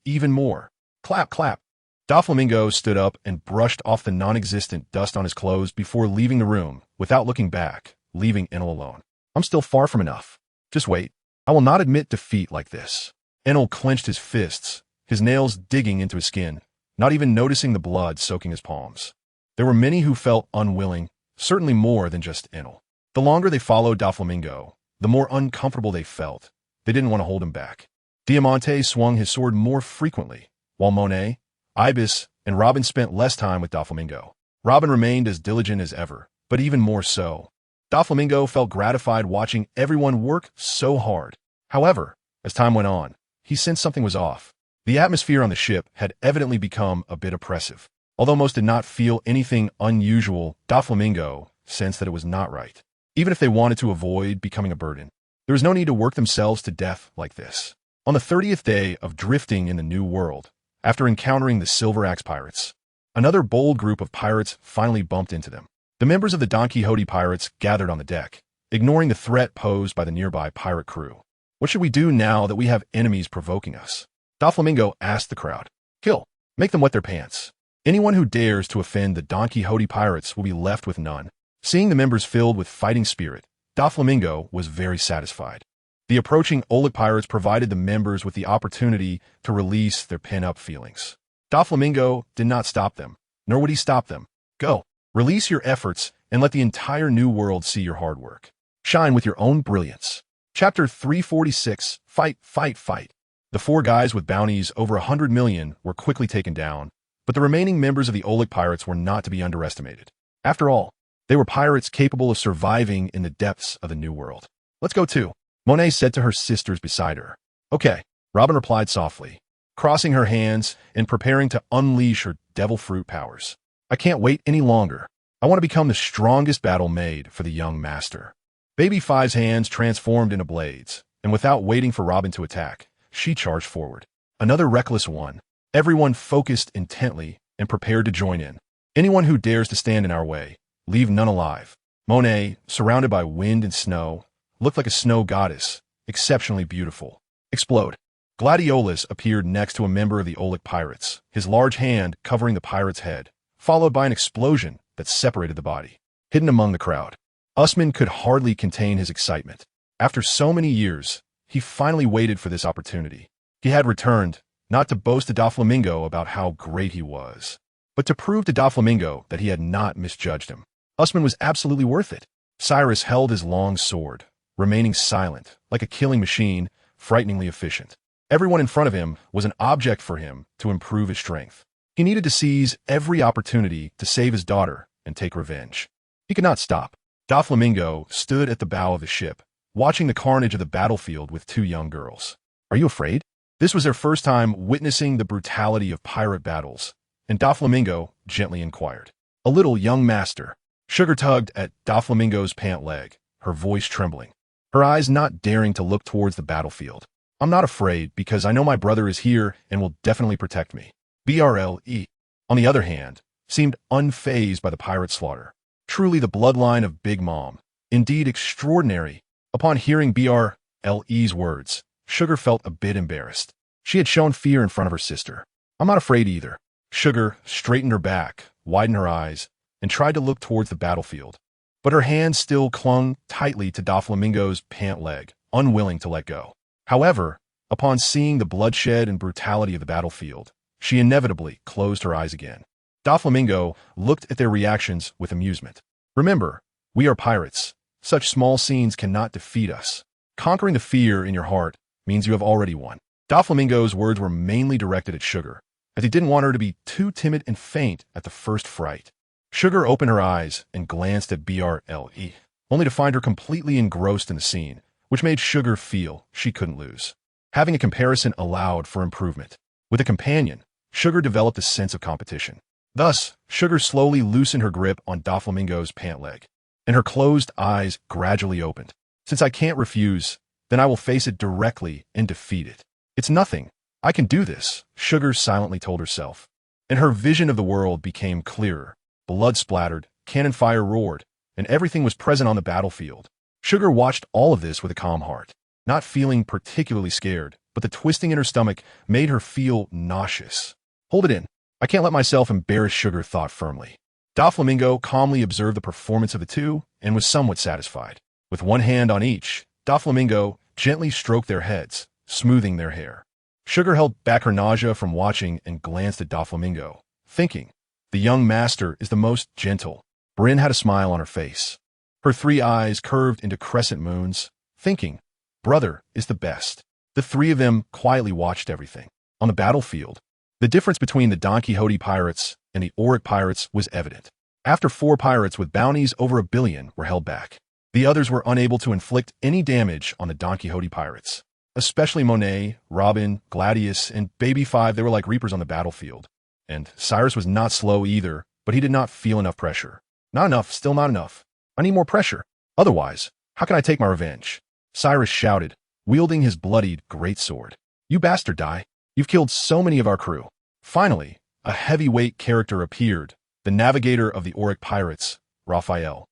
even more. Clap, clap. Doflamingo stood up and brushed off the non-existent dust on his clothes before leaving the room, without looking back, leaving Enel alone. I'm still far from enough. Just wait. I will not admit defeat like this. Enel clenched his fists, his nails digging into his skin, not even noticing the blood soaking his palms. There were many who felt unwilling, certainly more than just Enel. The longer they followed Doflamingo, the more uncomfortable they felt. They didn't want to hold him back. Diamante swung his sword more frequently, while Monet, Ibis, and Robin spent less time with Doflamingo. Robin remained as diligent as ever, but even more so. Doflamingo felt gratified watching everyone work so hard. However, as time went on, he sensed something was off. The atmosphere on the ship had evidently become a bit oppressive. Although most did not feel anything unusual, Doflamingo sensed that it was not right. Even if they wanted to avoid becoming a burden, there was no need to work themselves to death like this. On the 30th day of drifting in the New World, after encountering the Silver Axe pirates, another bold group of pirates finally bumped into them. The members of the Donquixote pirates gathered on the deck, ignoring the threat posed by the nearby pirate crew. What should we do now that we have enemies provoking us? Doflamingo asked the crowd. Kill. Make them wet their pants. Anyone who dares to offend the Donquixote pirates will be left with none. Seeing the members filled with fighting spirit, Doflamingo was very satisfied. The approaching Oleg pirates provided the members with the opportunity to release their pent-up feelings. Doflamingo did not stop them, nor would he stop them. Go. Release your efforts and let the entire new world see your hard work. Shine with your own brilliance. Chapter 346, Fight, Fight, Fight. The 4 guys with bounties over 100 million were quickly taken down, but the remaining members of the Oleg pirates were not to be underestimated. After all, they were pirates capable of surviving in the depths of the new world. Let's go too, Monet said to her sisters beside her. Okay, Robin replied softly, crossing her hands and preparing to unleash her devil fruit powers. I can't wait any longer. I want to become the strongest battle made for the young master. Baby Five's hands transformed into blades, and without waiting for Robin to attack, she charged forward. Another reckless one. Everyone focused intently and prepared to join in. Anyone who dares to stand in our way, leave none alive. Monet, surrounded by wind and snow, looked like a snow goddess, exceptionally beautiful. Explode. Gladiolus appeared next to a member of the Oleg pirates, his large hand covering the pirate's head, followed by an explosion that separated the body. Hidden among the crowd, Usman could hardly contain his excitement. After so many years, he finally waited for this opportunity. He had returned, not to boast to Doflamingo about how great he was, but to prove to Doflamingo that he had not misjudged him. Usman was absolutely worth it. Cyrus held his long sword, remaining silent, like a killing machine, frighteningly efficient. Everyone in front of him was an object for him to improve his strength. He needed to seize every opportunity to save his daughter and take revenge. He could not stop. Doflamingo stood at the bow of the ship, watching the carnage of the battlefield with 2 young girls. Are you afraid? This was their first time witnessing the brutality of pirate battles, and Doflamingo gently inquired. A little, young master. Sugar tugged at Doflamingo's pant leg, her voice trembling, her eyes not daring to look towards the battlefield. I'm not afraid because I know my brother is here and will definitely protect me. BRLE, on the other hand, seemed unfazed by the pirate slaughter. Truly the bloodline of Big Mom. Indeed extraordinary. Upon hearing BRLE's words, Sugar felt a bit embarrassed. She had shown fear in front of her sister. I'm not afraid either. Sugar straightened her back, widened her eyes, and tried to look towards the battlefield. But her hand still clung tightly to Doflamingo's pant leg, unwilling to let go. However, upon seeing the bloodshed and brutality of the battlefield, she inevitably closed her eyes again. Doflamingo looked at their reactions with amusement. Remember, we are pirates. Such small scenes cannot defeat us. Conquering the fear in your heart means you have already won. Doflamingo's words were mainly directed at Sugar, as he didn't want her to be too timid and faint at the first fright. Sugar opened her eyes and glanced at BRLE, only to find her completely engrossed in the scene, which made Sugar feel she couldn't lose. Having a comparison allowed for improvement. With a companion, Sugar developed a sense of competition. Thus, Sugar slowly loosened her grip on Doflamingo's pant leg, and her closed eyes gradually opened. Since I can't refuse, then I will face it directly and defeat it. It's nothing. I can do this, Sugar silently told herself. And her vision of the world became clearer. Blood splattered, cannon fire roared, and everything was present on the battlefield. Sugar watched all of this with a calm heart, not feeling particularly scared, but the twisting in her stomach made her feel nauseous. Hold it in. I can't let myself embarrass Sugar, thought firmly. Doflamingo calmly observed the performance of the two and was somewhat satisfied. With one hand on each, Doflamingo gently stroked their heads, smoothing their hair. Sugar held back her nausea from watching and glanced at Doflamingo, thinking, the young master is the most gentle. Bryn had a smile on her face. Her 3 eyes curved into crescent moons, thinking, brother is the best. The 3 of them quietly watched everything. On the battlefield, the difference between the Donquixote pirates and the Auric pirates was evident. After 4 pirates with bounties over $1 billion were held back, the others were unable to inflict any damage on the Donquixote pirates. Especially Monet, Robin, Gladius, and Baby Five, they were like reapers on the battlefield. And Cyrus was not slow either, but he did not feel enough pressure. Not enough, still not enough. I need more pressure. Otherwise, how can I take my revenge? Cyrus shouted, wielding his bloodied greatsword. You bastard, die. You've killed so many of our crew. Finally, a heavyweight character appeared, the navigator of the Auric pirates, Raphael.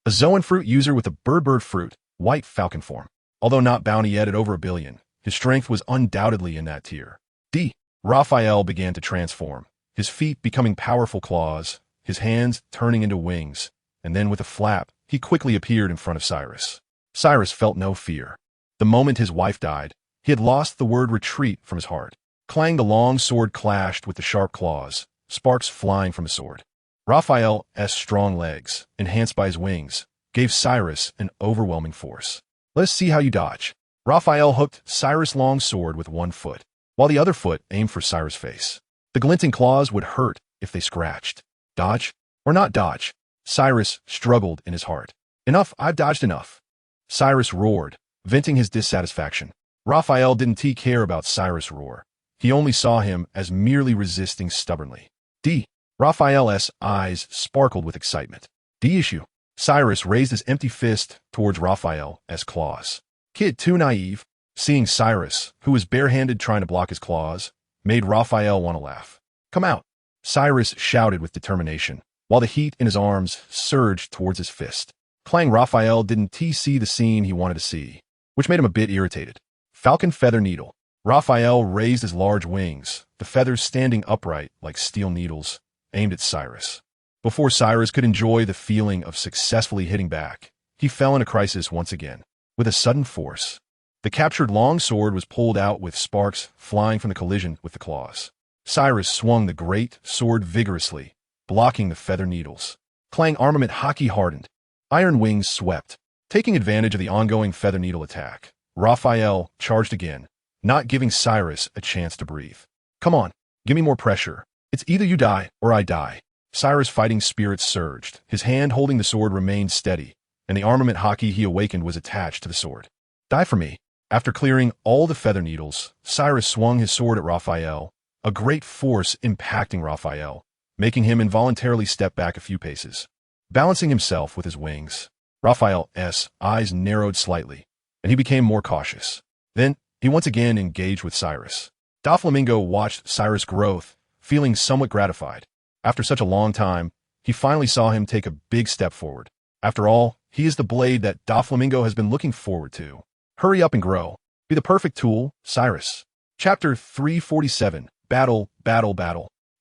a Zoan fruit user with a bird fruit, white falcon form. Although not bounty yet at over 1 billion, his strength was undoubtedly in that tier. D. Raphael began to transform, his feet becoming powerful claws, his hands turning into wings, and then with a flap, he quickly appeared in front of Cyrus. Cyrus felt no fear. The moment his wife died, he had lost the word retreat from his heart. Clang, the long sword clashed with the sharp claws, sparks flying from the sword. Raphael's strong legs, enhanced by his wings, gave Cyrus an overwhelming force. Let us see how you dodge. Raphael hooked Cyrus' long sword with one foot, while the other foot aimed for Cyrus' face. The glinting claws would hurt if they scratched. Dodge or not dodge? Cyrus struggled in his heart. Enough, I've dodged enough. Cyrus roared, venting his dissatisfaction. Raphael didn't care about Cyrus' roar. He only saw him as merely resisting stubbornly. D. Raphael's eyes sparkled with excitement. D issue. Cyrus raised his empty fist towards Raphael's claws. Kid, too naive. Seeing Cyrus, who was barehanded trying to block his claws, made Raphael want to laugh. Come out. Cyrus shouted with determination, while the heat in his arms surged towards his fist. Clang. Raphael didn't see the scene he wanted to see, which made him a bit irritated. Falcon feather needle. Raphael raised his large wings, the feathers standing upright like steel needles, aimed at Cyrus. Before Cyrus could enjoy the feeling of successfully hitting back, he fell in a crisis once again. With a sudden force, the captured long sword was pulled out with sparks flying from the collision with the claws. Cyrus swung the great sword vigorously, blocking the feather needles. Clang. Armament hockey hardened. Iron wings swept. Taking advantage of the ongoing feather needle attack, Raphael charged again, not giving Cyrus a chance to breathe. Come on, give me more pressure. It's either you die or I die. Cyrus' fighting spirits surged. His hand holding the sword remained steady, and the armament hockey he awakened was attached to the sword. Die for me. After clearing all the feather needles, Cyrus swung his sword at Raphael, a great force impacting Raphael, making him involuntarily step back a few paces. Balancing himself with his wings, Raphael's eyes narrowed slightly, and he became more cautious. Then, he once again engaged with Cyrus. Doflamingo watched Cyrus' growth, feeling somewhat gratified. After such a long time, he finally saw him take a big step forward. After all, he is the blade that Doflamingo has been looking forward to. Hurry up and grow. Be the perfect tool, Cyrus. Chapter 347, Battle.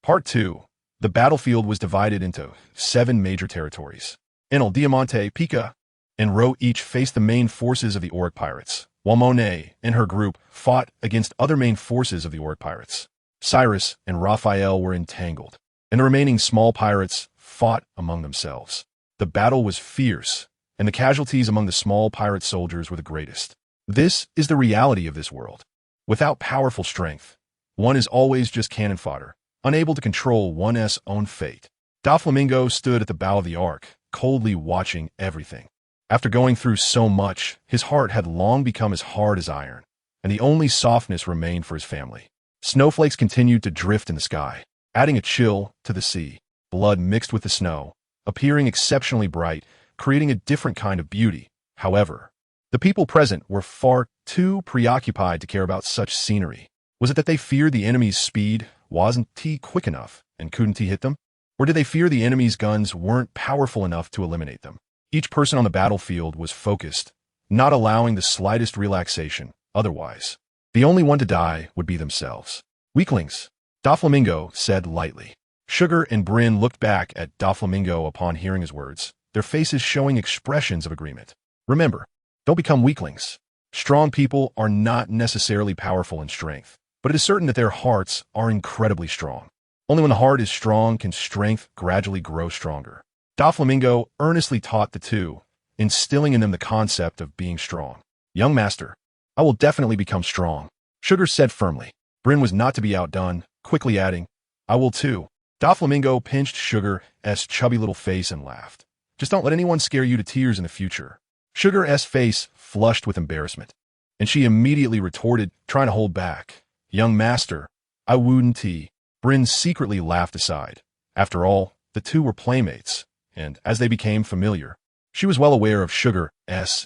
Part 2. The battlefield was divided into 7 major territories. Enel, Diamante, Pica, and Ro each faced the main forces of the Auric pirates, while Monet and her group fought against other main forces of the Auric pirates. Cyrus and Raphael were entangled, and the remaining small pirates fought among themselves. The battle was fierce, and the casualties among the small pirate soldiers were the greatest. This is the reality of this world. Without powerful strength, one is always just cannon fodder, unable to control one's own fate. Doflamingo stood at the bow of the ark, coldly watching everything. After going through so much, his heart had long become as hard as iron, and the only softness remained for his family. Snowflakes continued to drift in the sky, adding a chill to the sea. Blood mixed with the snow, appearing exceptionally bright, creating a different kind of beauty. However, the people present were far too preoccupied to care about such scenery. Was it that they feared the enemy's speed wasn't quick enough and couldn't hit them? Or did they fear the enemy's guns weren't powerful enough to eliminate them? Each person on the battlefield was focused, not allowing the slightest relaxation. Otherwise, the only one to die would be themselves. Weaklings, Doflamingo said lightly. Sugar and Bryn looked back at Doflamingo upon hearing his words, their faces showing expressions of agreement. Remember, don't become weaklings. Strong people are not necessarily powerful in strength, but it is certain that their hearts are incredibly strong. Only when the heart is strong can strength gradually grow stronger. Doflamingo earnestly taught the two, instilling in them the concept of being strong. Young master, I will definitely become strong, Sugar said firmly. Bryn was not to be outdone, quickly adding, I will too. Doflamingo pinched Sugar's chubby little face and laughed. Just don't let anyone scare you to tears in the future. Sugar's face flushed with embarrassment, and she immediately retorted, trying to hold back. Young master, I wouldn't. Bryn secretly laughed aside. After all, the two were playmates, and as they became familiar, she was well aware of Sugar's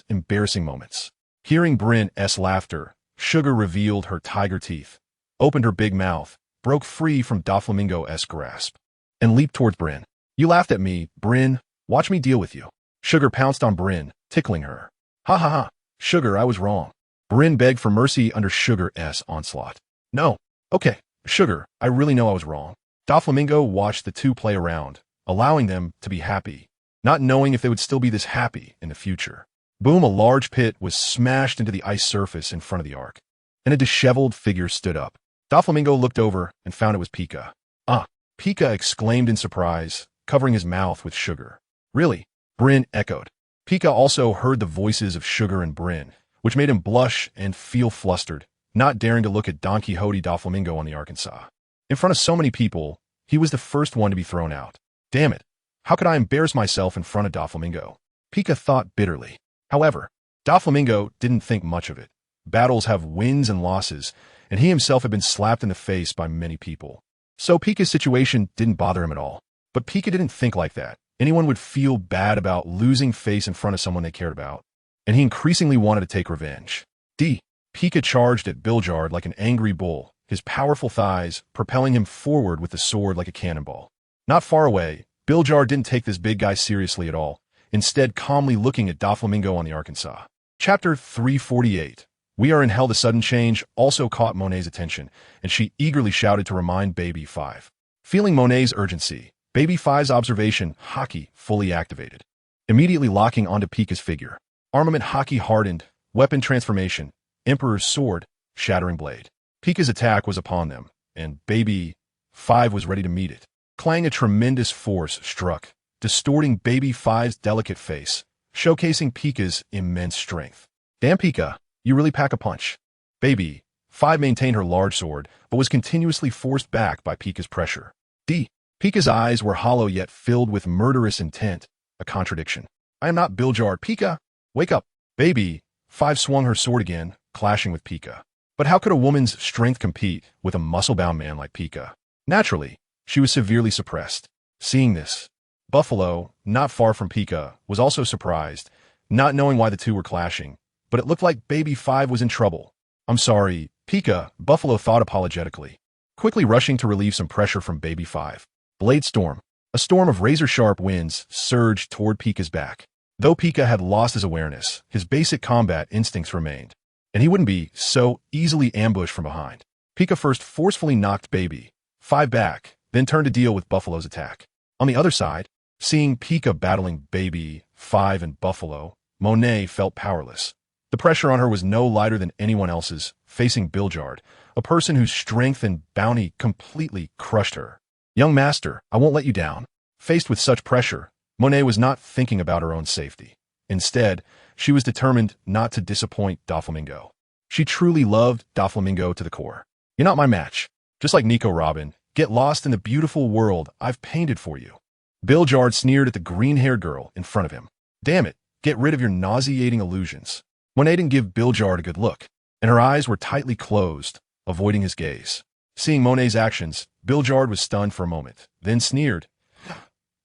embarrassing moments. Hearing Bryn's laughter, Sugar revealed her tiger teeth, opened her big mouth, broke free from Doflamingo's grasp, and leaped towards Bryn. You laughed at me, Bryn. Watch me deal with you. Sugar pounced on Bryn, tickling her. Ha ha ha. Sugar, I was wrong. Bryn begged for mercy under Sugar's onslaught. No. Okay, Sugar, I really know I was wrong. Doflamingo watched the two play around, allowing them to be happy, not knowing if they would still be this happy in the future. Boom, a large pit was smashed into the ice surface in front of the ark, and a disheveled figure stood up. Doflamingo looked over and found it was Pika. Ah, Pika exclaimed in surprise, covering his mouth with sugar. Really? Bryn echoed. Pika also heard the voices of Sugar and Bryn, which made him blush and feel flustered, not daring to look at Donquixote Doflamingo on the Arkansas. In front of so many people, he was the first one to be thrown out. Damn it, how could I embarrass myself in front of Doflamingo? Pika thought bitterly. However, Doflamingo didn't think much of it. Battles have wins and losses, and he himself had been slapped in the face by many people. So Pika's situation didn't bother him at all. But Pika didn't think like that. Anyone would feel bad losing face in front of someone they cared about, and he increasingly wanted to take revenge. Pika charged at Bilgeard like an angry bull, his powerful thighs propelling him forward with the sword like a cannonball. Not far away, Bilgeard didn't take this big guy seriously at all, instead calmly looking at Doflamingo on the Arkansas. Chapter 348. We Are in Hell. The sudden change also caught Monet's attention, and she eagerly shouted to remind Baby 5. Feeling Monet's urgency, Baby 5's observation Haki fully activated, immediately locking onto Pika's figure. Armament Haki hardened, weapon transformation, Emperor's sword, shattering blade. Pika's attack was upon them, and Baby 5 was ready to meet it. Clang, a tremendous force struck, distorting Baby 5's delicate face, showcasing Pika's immense strength. Damn Pika, you really pack a punch. Baby 5 maintained her large sword, but was continuously forced back by Pika's pressure. Pika's eyes were hollow yet filled with murderous intent, a contradiction. I am not Bilgeard. Pika, wake up. Baby 5 swung her sword again, clashing with Pika. But how could a woman's strength compete with a muscle-bound man like Pika? Naturally, she was severely suppressed. Seeing this, Buffalo, not far from Pika, was also surprised, not knowing why the two were clashing, but it looked like Baby 5 was in trouble. I'm sorry, Pika, Buffalo thought apologetically, quickly rushing to relieve some pressure from Baby 5. Blade Storm. A storm of razor-sharp winds surged toward Pika's back. Though Pika had lost his awareness, his basic combat instincts remained, and he wouldn't be so easily ambushed from behind. Pika first forcefully knocked Baby 5 back, then turned to deal with Buffalo's attack. On the other side, seeing Pika battling Baby 5 and Buffalo, Monet felt powerless. The pressure on her was no lighter than anyone else's, facing Bilgeard, a person whose strength and bounty completely crushed her. Young master, I won't let you down. Faced with such pressure, Monet was not thinking about her own safety. Instead, she was determined not to disappoint Doflamingo. She truly loved Doflamingo to the core. You're not my match. Just like Nico Robin, get lost in the beautiful world I've painted for you. Bilgeard sneered at the green-haired girl in front of him. Damn it, get rid of your nauseating illusions. Monet didn't give Bilgeard a good look, and her eyes were tightly closed, avoiding his gaze. Seeing Monet's actions, Bilgeard was stunned for a moment, then sneered.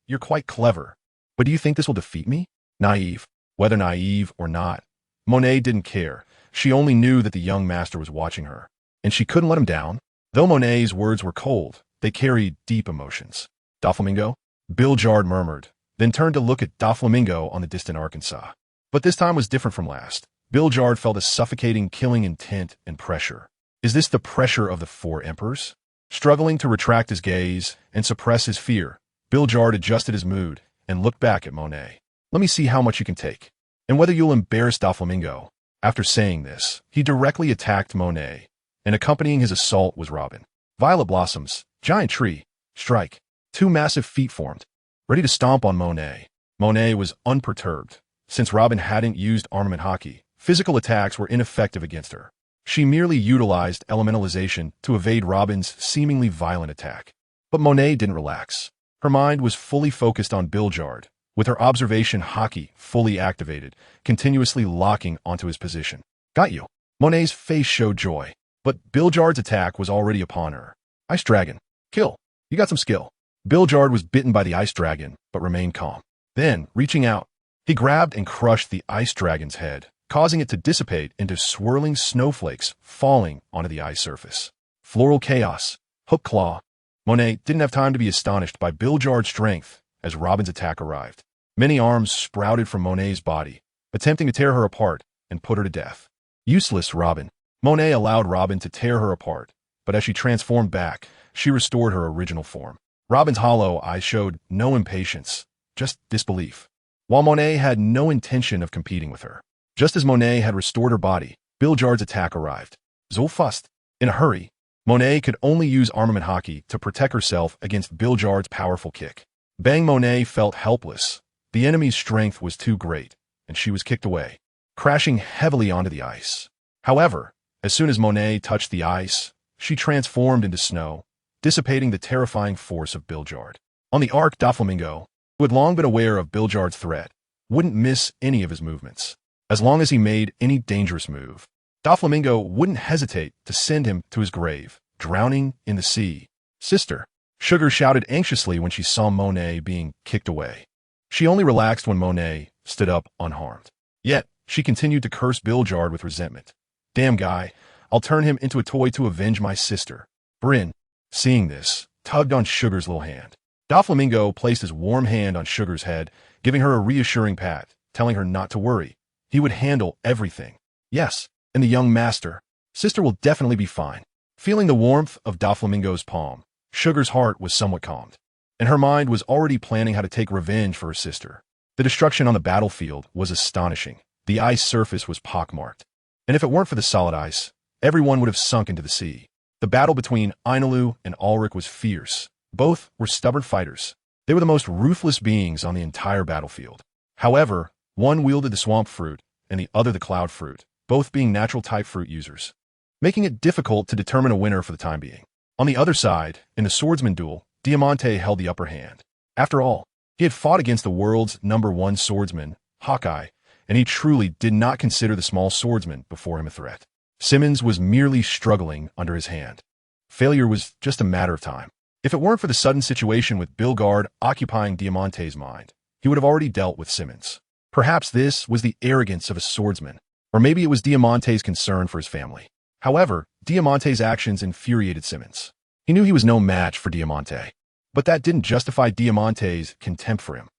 You're quite clever, but do you think this will defeat me? Naive. Whether naive or not, Monet didn't care. She only knew that the young master was watching her, and she couldn't let him down. Though Monet's words were cold, they carried deep emotions. Doflamingo? Bilgeard murmured, then turned to look at Doflamingo on the distant Arkansas. But this time was different from last. Bilgeard felt a suffocating, killing intent and pressure. Is this the pressure of the 4 emperors? Struggling to retract his gaze and suppress his fear, Bilgeard adjusted his mood and looked back at Monet. Let me see how much you can take, and whether you'll embarrass Doflamingo. After saying this, he directly attacked Monet, and accompanying his assault was Robin. Violet blossoms, giant tree, strike. 2 massive feet formed, ready to stomp on Monet. Monet was unperturbed. Since Robin hadn't used armament Haki, physical attacks were ineffective against her. She merely utilized elementalization to evade Robin's seemingly violent attack. But Monet didn't relax. Her mind was fully focused on Bilgeard, with her observation Haki fully activated, continuously locking onto his position. Got you. Monet's face showed joy, but Bilgeard's attack was already upon her. Ice Dragon. Kill. You got some skill. Bilgeard was bitten by the Ice Dragon, but remained calm. Then, reaching out, he grabbed and crushed the Ice Dragon's head, causing it to dissipate into swirling snowflakes falling onto the ice surface. Floral chaos. Hook claw. Monet didn't have time to be astonished by Bilgeard's strength as Robin's attack arrived. Many arms sprouted from Monet's body, attempting to tear her apart and put her to death. Useless, Robin. Monet allowed Robin to tear her apart, but as she transformed back, she restored her original form. Robin's hollow eyes showed no impatience, just disbelief, while Monet had no intention of competing with her. Just as Monet had restored her body, Bilgeard's attack arrived. So fast. In a hurry, Monet could only use armament hockey to protect herself against Bilgeard's powerful kick. Bang! Monet felt helpless. The enemy's strength was too great, and she was kicked away, crashing heavily onto the ice. However, as soon as Monet touched the ice, she transformed into snow, dissipating the terrifying force of Bilgeard. On the arc, Doflamingo, who had long been aware of Bilgeard's threat, wouldn't miss any of his movements. As long as he made any dangerous move, Doflamingo wouldn't hesitate to send him to his grave, drowning in the sea. Sister, Sugar shouted anxiously when she saw Monet being kicked away. She only relaxed when Monet stood up unharmed. Yet, she continued to curse Bilgeard with resentment. Damn guy, I'll turn him into a toy to avenge my sister. Bryn, seeing this, tugged on Sugar's little hand. Doflamingo placed his warm hand on Sugar's head, giving her a reassuring pat, telling her not to worry. He would handle everything. Yes, and the young master. Sister will definitely be fine. Feeling the warmth of Doflamingo's palm, Sugar's heart was somewhat calmed, and her mind was already planning how to take revenge for her sister. The destruction on the battlefield was astonishing. The ice surface was pockmarked, and if it weren't for the solid ice, everyone would have sunk into the sea. The battle between Ainalu and Ulrich was fierce. Both were stubborn fighters. They were the most ruthless beings on the entire battlefield. However, one wielded the swamp fruit and the other the cloud fruit, both being natural-type fruit users, making it difficult to determine a winner for the time being. On the other side, in the swordsman duel, Diamante held the upper hand. After all, he had fought against the world's #1 swordsman, Hawkeye, and he truly did not consider the small swordsman before him a threat. Simmons was merely struggling under his hand. Failure was just a matter of time. If it weren't for the sudden situation with Bilgeard occupying Diamante's mind, he would have already dealt with Simmons. Perhaps this was the arrogance of a swordsman, or maybe it was Diamante's concern for his family. However, Diamante's actions infuriated Simmons. He knew he was no match for Diamante, but that didn't justify Diamante's contempt for him.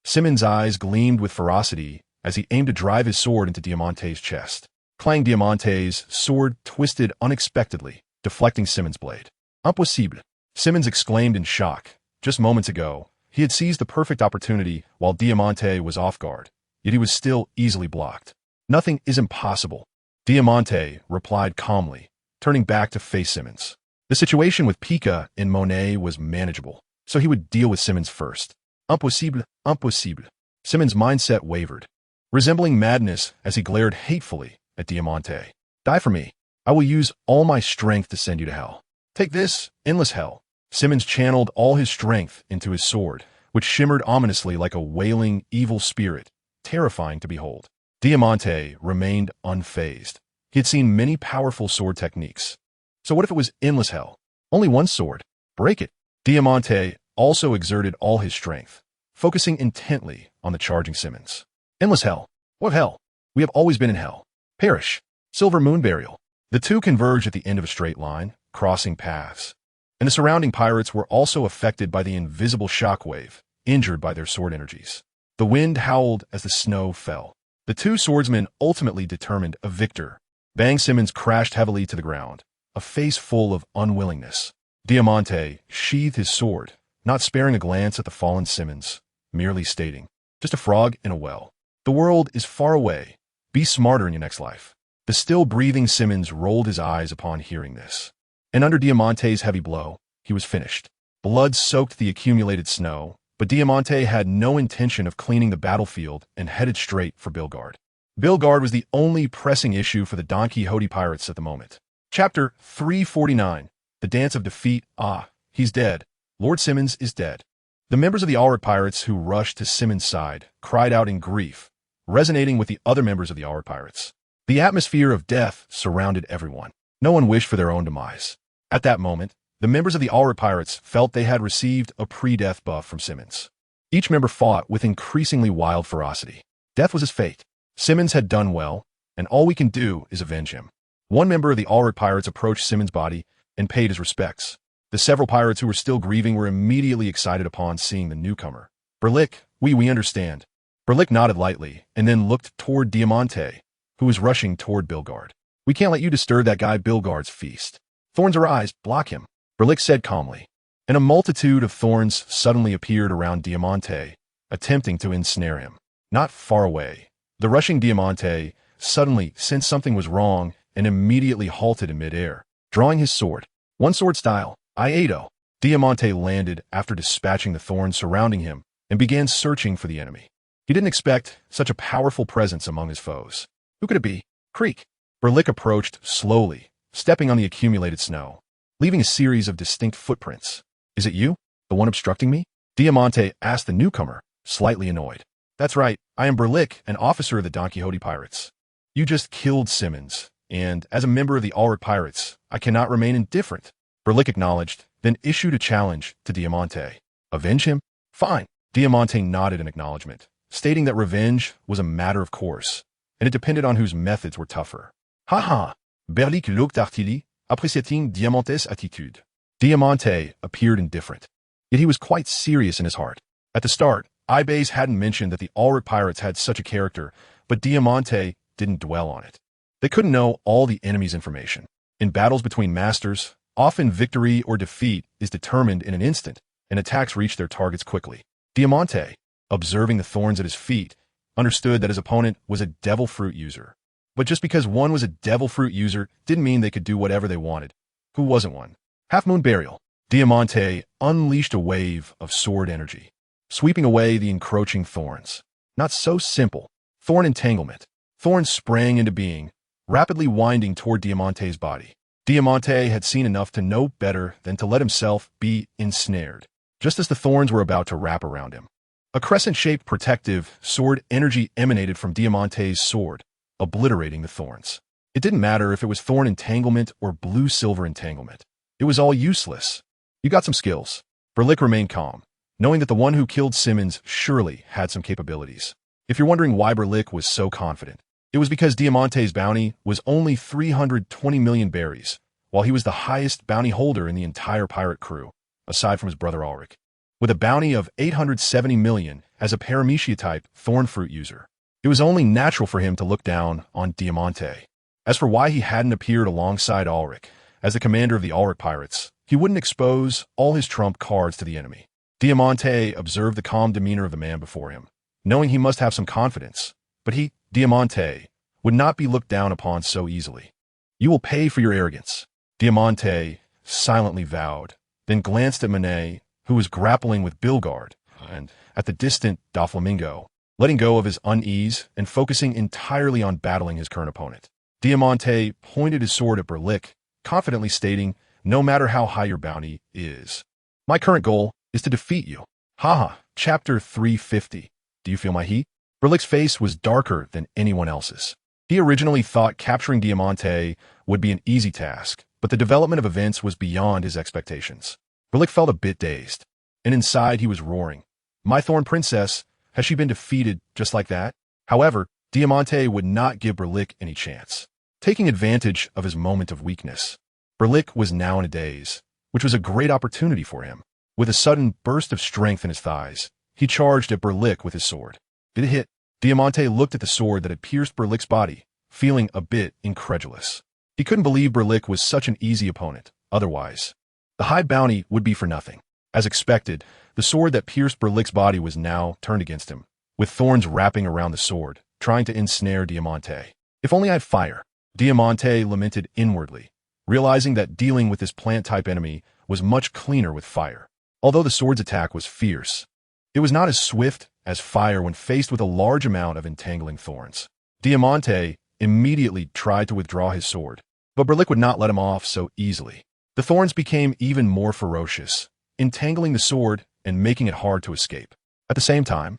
Simmons' eyes gleamed with ferocity as he aimed to drive his sword into Diamante's chest. Clang! Diamante's sword twisted unexpectedly, deflecting Simmons' blade. Impossible! Simmons exclaimed in shock. Just moments ago, he had seized the perfect opportunity while Diamante was off guard, yet he was still easily blocked. Nothing is impossible, Diamante replied calmly, turning back to face Simmons. The situation with Pika and Monet was manageable, so he would deal with Simmons first. Impossible, impossible. Simmons' mindset wavered, resembling madness as he glared hatefully at Diamante. Die for me. I will use all my strength to send you to hell. Take this, endless hell. Simmons channeled all his strength into his sword, which shimmered ominously like a wailing, evil spirit, terrifying to behold. Diamante remained unfazed. He had seen many powerful sword techniques. So what if it was endless hell? Only one sword. Break it. Diamante also exerted all his strength, focusing intently on the charging Simmons. Endless hell. What hell? We have always been in hell. Perish. Silver Moon Burial. The two converged at the end of a straight line, crossing paths, and the surrounding pirates were also affected by the invisible shockwave, injured by their sword energies. The wind howled as the snow fell. The two swordsmen ultimately determined a victor. Bang! Simmons crashed heavily to the ground, a face full of unwillingness. Diamante sheathed his sword, not sparing a glance at the fallen Simmons, merely stating, just a frog in a well. The world is far away. Be smarter in your next life. The still-breathing Simmons rolled his eyes upon hearing this. And under Diamante's heavy blow, he was finished. Blood soaked the accumulated snow, but Diamante had no intention of cleaning the battlefield and headed straight for Bilgeard. Bilgeard was the only pressing issue for the Donquixote pirates at the moment. Chapter 349, The Dance of Defeat. Ah, he's dead. Lord Simmons is dead. The members of the Ulrich pirates who rushed to Simmons' side cried out in grief, resonating with the other members of the Ulrich pirates. The atmosphere of death surrounded everyone. No one wished for their own demise. At that moment, the members of the Ulrich pirates felt they had received a pre-death buff from Simmons. Each member fought with increasingly wild ferocity. Death was his fate. Simmons had done well, and all we can do is avenge him. One member of the Ulrich pirates approached Simmons' body and paid his respects. The several pirates who were still grieving were immediately excited upon seeing the newcomer. Berlick, We understand. Berlick nodded lightly and then looked toward Diamante, who was rushing toward Bilgard. We can't let you disturb that guy Bilgard's feast. Thorns arise, block him, Berlick said calmly. And a multitude of thorns suddenly appeared around Diamante, attempting to ensnare him. Not far away, the rushing Diamante suddenly sensed something was wrong and immediately halted in midair, drawing his sword. One sword style, Iato. Diamante landed after dispatching the thorns surrounding him and began searching for the enemy. He didn't expect such a powerful presence among his foes. Who could it be? Creak. Berlick approached slowly, stepping on the accumulated snow, leaving a series of distinct footprints. Is it you, the one obstructing me? Diamante asked the newcomer, slightly annoyed. That's right, I am Berlick, an officer of the Donquixote Pirates. You just killed Simmons, and as a member of the Ulrich Pirates, I cannot remain indifferent. Berlick acknowledged, then issued a challenge to Diamante. Avenge him? Fine. Diamante nodded in acknowledgement, stating that revenge was a matter of course, and it depended on whose methods were tougher. Ha! Berlick looked artily, appréciating Diamante's attitude. Diamante appeared indifferent, yet he was quite serious in his heart. At the start, Ibes hadn't mentioned that the Ulrich Pirates had such a character, but Diamante didn't dwell on it. They couldn't know all the enemy's information. In battles between masters, often victory or defeat is determined in an instant, and attacks reach their targets quickly. Diamante, observing the thorns at his feet, understood that his opponent was a devil fruit user. But just because one was a devil fruit user didn't mean they could do whatever they wanted. Who wasn't one? Half Moon Burial. Diamante unleashed a wave of sword energy, sweeping away the encroaching thorns. Not so simple. Thorn entanglement. Thorns sprang into being, rapidly winding toward Diamante's body. Diamante had seen enough to know better than to let himself be ensnared, just as the thorns were about to wrap around him. A crescent-shaped protective sword energy emanated from Diamante's sword, obliterating the thorns. It didn't matter if it was thorn entanglement or blue-silver entanglement. It was all useless. You got some skills. Berlick remained calm, knowing that the one who killed Simmons surely had some capabilities. If you're wondering why Berlick was so confident, it was because Diamante's bounty was only 320 million berries, while he was the highest bounty holder in the entire pirate crew, aside from his brother Ulrich, with a bounty of 870 million as a paramecia-type thorn fruit user. It was only natural for him to look down on Diamante. As for why he hadn't appeared alongside Ulrich as the commander of the Ulrich Pirates, he wouldn't expose all his trump cards to the enemy. Diamante observed the calm demeanor of the man before him, knowing he must have some confidence, but he, Diamante, would not be looked down upon so easily. You will pay for your arrogance, Diamante silently vowed, then glanced at Manet, who was grappling with Bilgard, and at the distant Doflamingo, letting go of his unease and focusing entirely on battling his current opponent. Diamante pointed his sword at Berlick, confidently stating, no matter how high your bounty is, my current goal is to defeat you. Haha, chapter 350. Do you feel my heat? Berlick's face was darker than anyone else's. He originally thought capturing Diamante would be an easy task, but the development of events was beyond his expectations. Berlick felt a bit dazed, and inside he was roaring. My Thorn Princess, has she been defeated just like that? However, Diamante would not give Berlick any chance. Taking advantage of his moment of weakness, Berlick was now in a daze, which was a great opportunity for him. With a sudden burst of strength in his thighs, he charged at Berlick with his sword. Did it hit? Diamante looked at the sword that had pierced Berlick's body, feeling a bit incredulous. He couldn't believe Berlick was such an easy opponent, otherwise. The high bounty would be for nothing. As expected, the sword that pierced Berlick's body was now turned against him, with thorns wrapping around the sword, trying to ensnare Diamante. If only I had fire. Diamante lamented inwardly, realizing that dealing with this plant-type enemy was much cleaner with fire. Although the sword's attack was fierce, it was not as swift as fire when faced with a large amount of entangling thorns. Diamante immediately tried to withdraw his sword, but Berlick would not let him off so easily. The thorns became even more ferocious, entangling the sword and making it hard to escape. At the same time,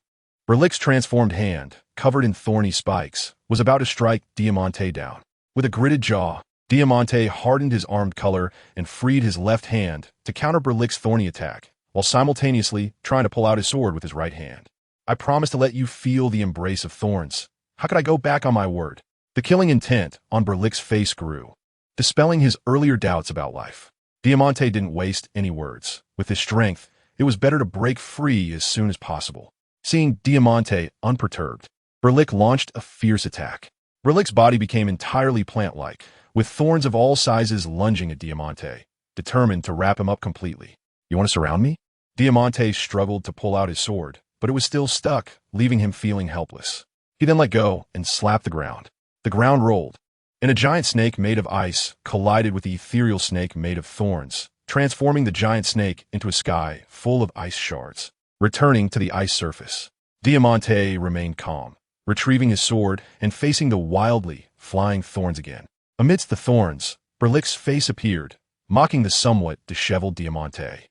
Berlick's transformed hand, covered in thorny spikes, was about to strike Diamante down. With a gritted jaw, Diamante hardened his armed color and freed his left hand to counter Berlick's thorny attack, while simultaneously trying to pull out his sword with his right hand. I promised to let you feel the embrace of thorns. How could I go back on my word? The killing intent on Berlick's face grew, dispelling his earlier doubts about life. Diamante didn't waste any words. With his strength, it was better to break free as soon as possible. Seeing Diamante unperturbed, Berlick launched a fierce attack. Berlick's body became entirely plant-like, with thorns of all sizes lunging at Diamante, determined to wrap him up completely. "You want to surround me?" Diamante struggled to pull out his sword, but it was still stuck, leaving him feeling helpless. He then let go and slapped the ground. The ground rolled, and a giant snake made of ice collided with the ethereal snake made of thorns, transforming the giant snake into a sky full of ice shards. Returning to the ice surface, Diamante remained calm, retrieving his sword and facing the wildly flying thorns again. Amidst the thorns, Berlick's face appeared, mocking the somewhat disheveled Diamante.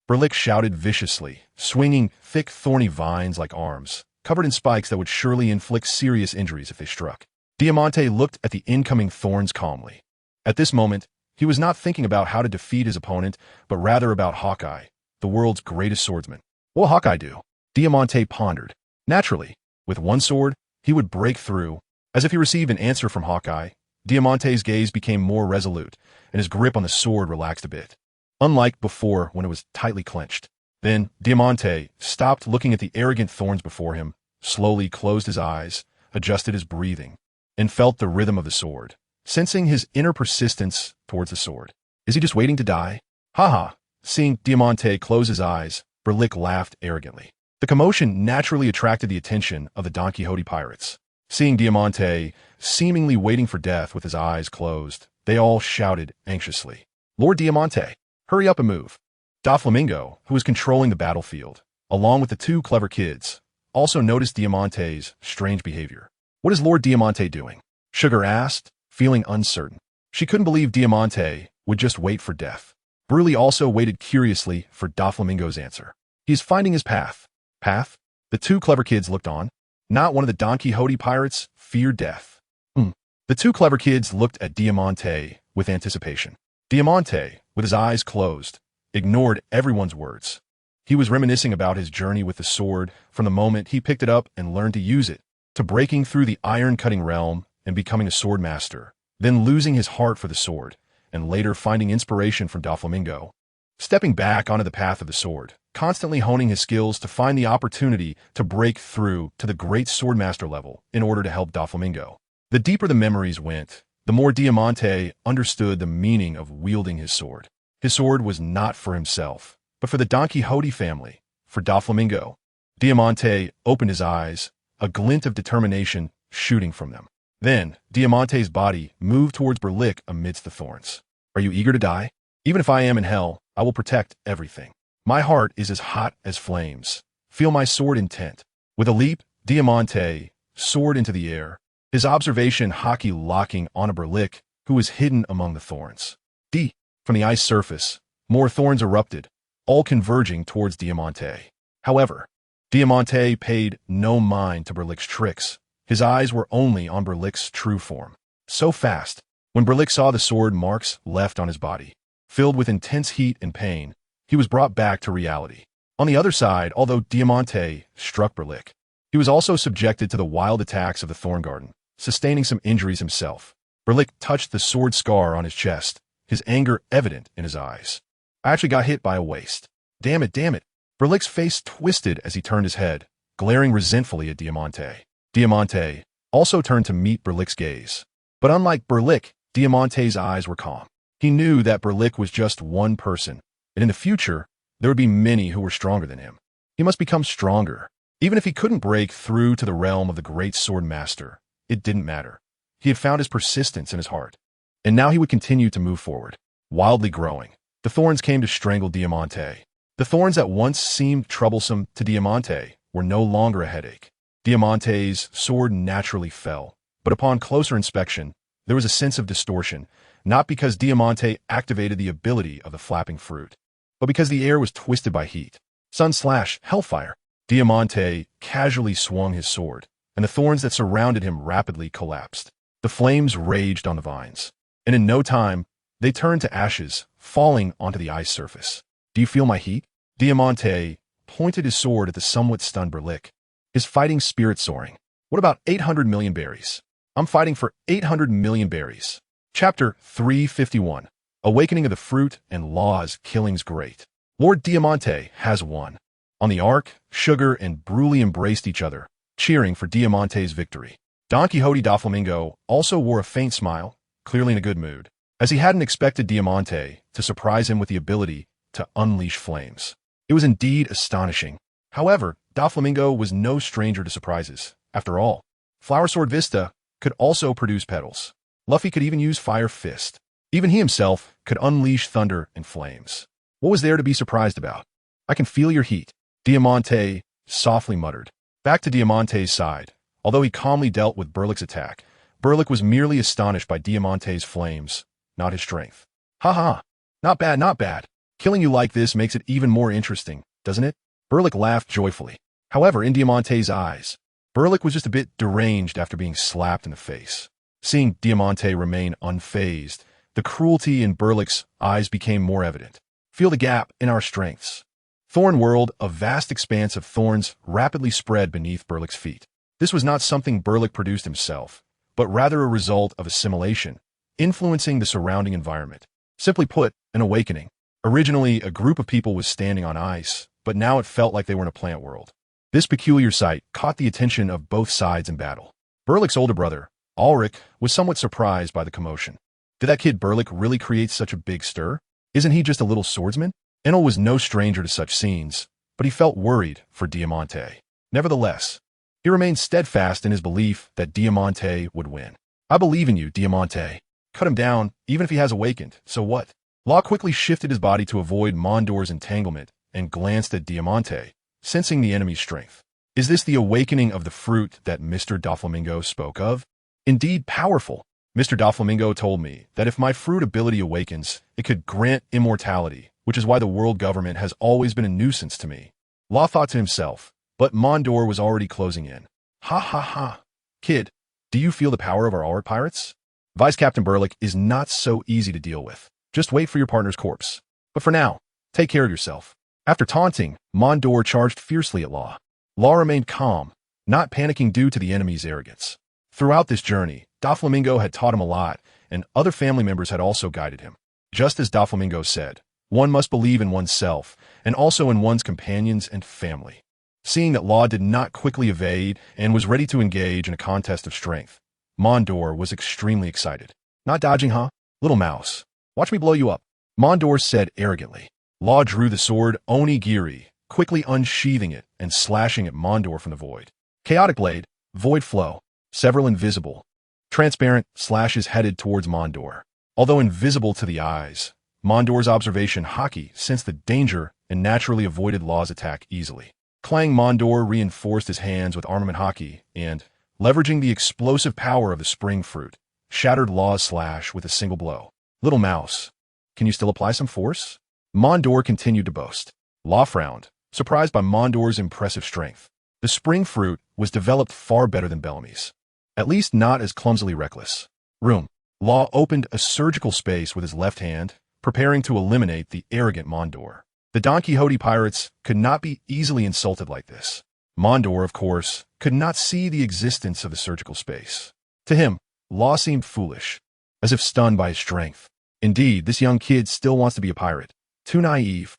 Berlick shouted viciously, swinging thick thorny vines like arms, covered in spikes that would surely inflict serious injuries if they struck. Diamante looked at the incoming thorns calmly. At this moment, he was not thinking about how to defeat his opponent, but rather about Hawkeye, the world's greatest swordsman. What will Hawkeye do? Diamante pondered. Naturally, with one sword, he would break through. As if he received an answer from Hawkeye, Diamante's gaze became more resolute, and his grip on the sword relaxed a bit, unlike before when it was tightly clenched. Then Diamante stopped looking at the arrogant thorns before him, slowly closed his eyes, adjusted his breathing, and felt the rhythm of the sword, sensing his inner persistence towards the sword. Is he just waiting to die? Haha. Seeing Diamante close his eyes, Berlick laughed arrogantly. The commotion naturally attracted the attention of the Donquixote pirates. Seeing Diamante seemingly waiting for death with his eyes closed, they all shouted anxiously, "Lord Diamante, hurry up and move." Doflamingo, who was controlling the battlefield, along with the two clever kids, also noticed Diamante's strange behavior. "What is Lord Diamante doing?" Sugar asked, feeling uncertain. She couldn't believe Diamante would just wait for death. Bruley also waited curiously for Doflamingo's answer. "He is finding his path." Path? The two clever kids looked on. Not one of the Donquixote pirates feared death. The two clever kids looked at Diamante with anticipation. Diamante, with his eyes closed, ignored everyone's words. He was reminiscing about his journey with the sword from the moment he picked it up and learned to use it, to breaking through the iron-cutting realm and becoming a sword master, then losing his heart for the sword, and later finding inspiration from Doflamingo, stepping back onto the path of the sword, constantly honing his skills to find the opportunity to break through to the great swordmaster level in order to help Doflamingo. The deeper the memories went, the more Diamante understood the meaning of wielding his sword. His sword was not for himself, but for the Donquixote family, for Doflamingo. Diamante opened his eyes, a glint of determination shooting from them. Then, Diamante's body moved towards Berlick amidst the thorns. "Are you eager to die? Even if I am in hell, I will protect everything. My heart is as hot as flames. Feel my sword intent." With a leap, Diamante soared into the air, his observation hockey locking on a Berlick who was hidden among the thorns. From the ice surface, more thorns erupted, all converging towards Diamante. However, Diamante paid no mind to Berlick's tricks. His eyes were only on Berlick's true form. So fast, when Berlick saw the sword marks left on his body, filled with intense heat and pain, he was brought back to reality. On the other side, although Diamante struck Berlick, he was also subjected to the wild attacks of the Thorn Garden, sustaining some injuries himself. Berlick touched the sword scar on his chest, his anger evident in his eyes. "I actually got hit by a waist. Damn it, damn it." Berlick's face twisted as he turned his head, glaring resentfully at Diamante. Diamante also turned to meet Berlick's gaze. But unlike Berlick, Diamante's eyes were calm. He knew that Berlick was just one person, and in the future, there would be many who were stronger than him. He must become stronger. Even if he couldn't break through to the realm of the great sword master, it didn't matter. He had found his persistence in his heart. And now he would continue to move forward, wildly growing. The thorns came to strangle Diamante. The thorns that once seemed troublesome to Diamante were no longer a headache. Diamante's sword naturally fell, but upon closer inspection, there was a sense of distortion, not because Diamante activated the ability of the flapping fruit, but because the air was twisted by heat. Hellfire. Diamante casually swung his sword, and the thorns that surrounded him rapidly collapsed. The flames raged on the vines, and in no time, they turned to ashes, falling onto the ice surface. "Do you feel my heat?" Diamante pointed his sword at the somewhat stunned Berlick, his fighting spirit soaring. "What about 800 million berries? I'm fighting for 800 million berries." Chapter 351. Awakening of the Fruit and Laws Killing's Great. Lord Diamante has won. On the arc, Sugar and Bruley embraced each other, cheering for Diamante's victory. Donquixote Doflamingo also wore a faint smile, clearly in a good mood, as he hadn't expected Diamante to surprise him with the ability to unleash flames. It was indeed astonishing. However, Doflamingo was no stranger to surprises. After all, Flower Sword Vista could also produce petals. Luffy could even use Fire Fist. Even he himself could unleash thunder and flames. What was there to be surprised about? I can feel your heat, Diamante softly muttered. Back to Diamante's side. Although he calmly dealt with Burlick's attack, Burlick was merely astonished by Diamante's flames, not his strength. Ha! Not bad, not bad. Killing you like this makes it even more interesting, doesn't it? Burlick laughed joyfully. However, in Diamante's eyes, Burlick was just a bit deranged after being slapped in the face. Seeing Diamante remain unfazed, the cruelty in Burlick's eyes became more evident. Feel the gap in our strengths. Thorn World, a vast expanse of thorns, rapidly spread beneath Burlick's feet. This was not something Burlick produced himself, but rather a result of assimilation, influencing the surrounding environment. Simply put, an awakening. Originally, a group of people was standing on ice, but now it felt like they were in a plant world. This peculiar sight caught the attention of both sides in battle. Burlick's older brother, Ulrich, was somewhat surprised by the commotion. Did that kid Burlick really create such a big stir? Isn't he just a little swordsman? Enel was no stranger to such scenes, but he felt worried for Diamante. Nevertheless, he remained steadfast in his belief that Diamante would win. I believe in you, Diamante. Cut him down, even if he has awakened, so what? Law quickly shifted his body to avoid Mondor's entanglement and glanced at Diamante, sensing the enemy's strength. Is this the awakening of the fruit that Mr. Doflamingo spoke of? Indeed powerful. Mr. Doflamingo told me that if my fruit ability awakens, it could grant immortality, which is why the world government has always been a nuisance to me. Law thought to himself, but Mondor was already closing in. Ha. Kid, do you feel the power of our art pirates? Vice Captain Burlick is not so easy to deal with. Just wait for your partner's corpse. But for now, take care of yourself. After taunting, Mondor charged fiercely at Law. Law remained calm, not panicking due to the enemy's arrogance. Throughout this journey, Doflamingo had taught him a lot, and other family members had also guided him. Just as Doflamingo said, one must believe in oneself, and also in one's companions and family. Seeing that Law did not quickly evade and was ready to engage in a contest of strength, Mondor was extremely excited. Not dodging, huh? Little mouse. Watch me blow you up, Mondor said arrogantly. Law drew the sword Onigiri, quickly unsheathing it and slashing at Mondor from the void. Chaotic blade, void flow, several invisible, transparent slashes headed towards Mondor. Although invisible to the eyes, Mondor's observation Haki sensed the danger and naturally avoided Law's attack easily. Clang Mondor reinforced his hands with armament Haki and, leveraging the explosive power of the spring fruit, shattered Law's slash with a single blow. Little mouse, can you still apply some force? Mondor continued to boast. Law frowned, surprised by Mondor's impressive strength. The spring fruit was developed far better than Bellamy's. At least not as clumsily reckless. Room. Law opened a surgical space with his left hand, preparing to eliminate the arrogant Mondor. The Donquixote pirates could not be easily insulted like this. Mondor, of course, could not see the existence of the surgical space. To him, Law seemed foolish, as if stunned by his strength. Indeed, this young kid still wants to be a pirate. Too naive.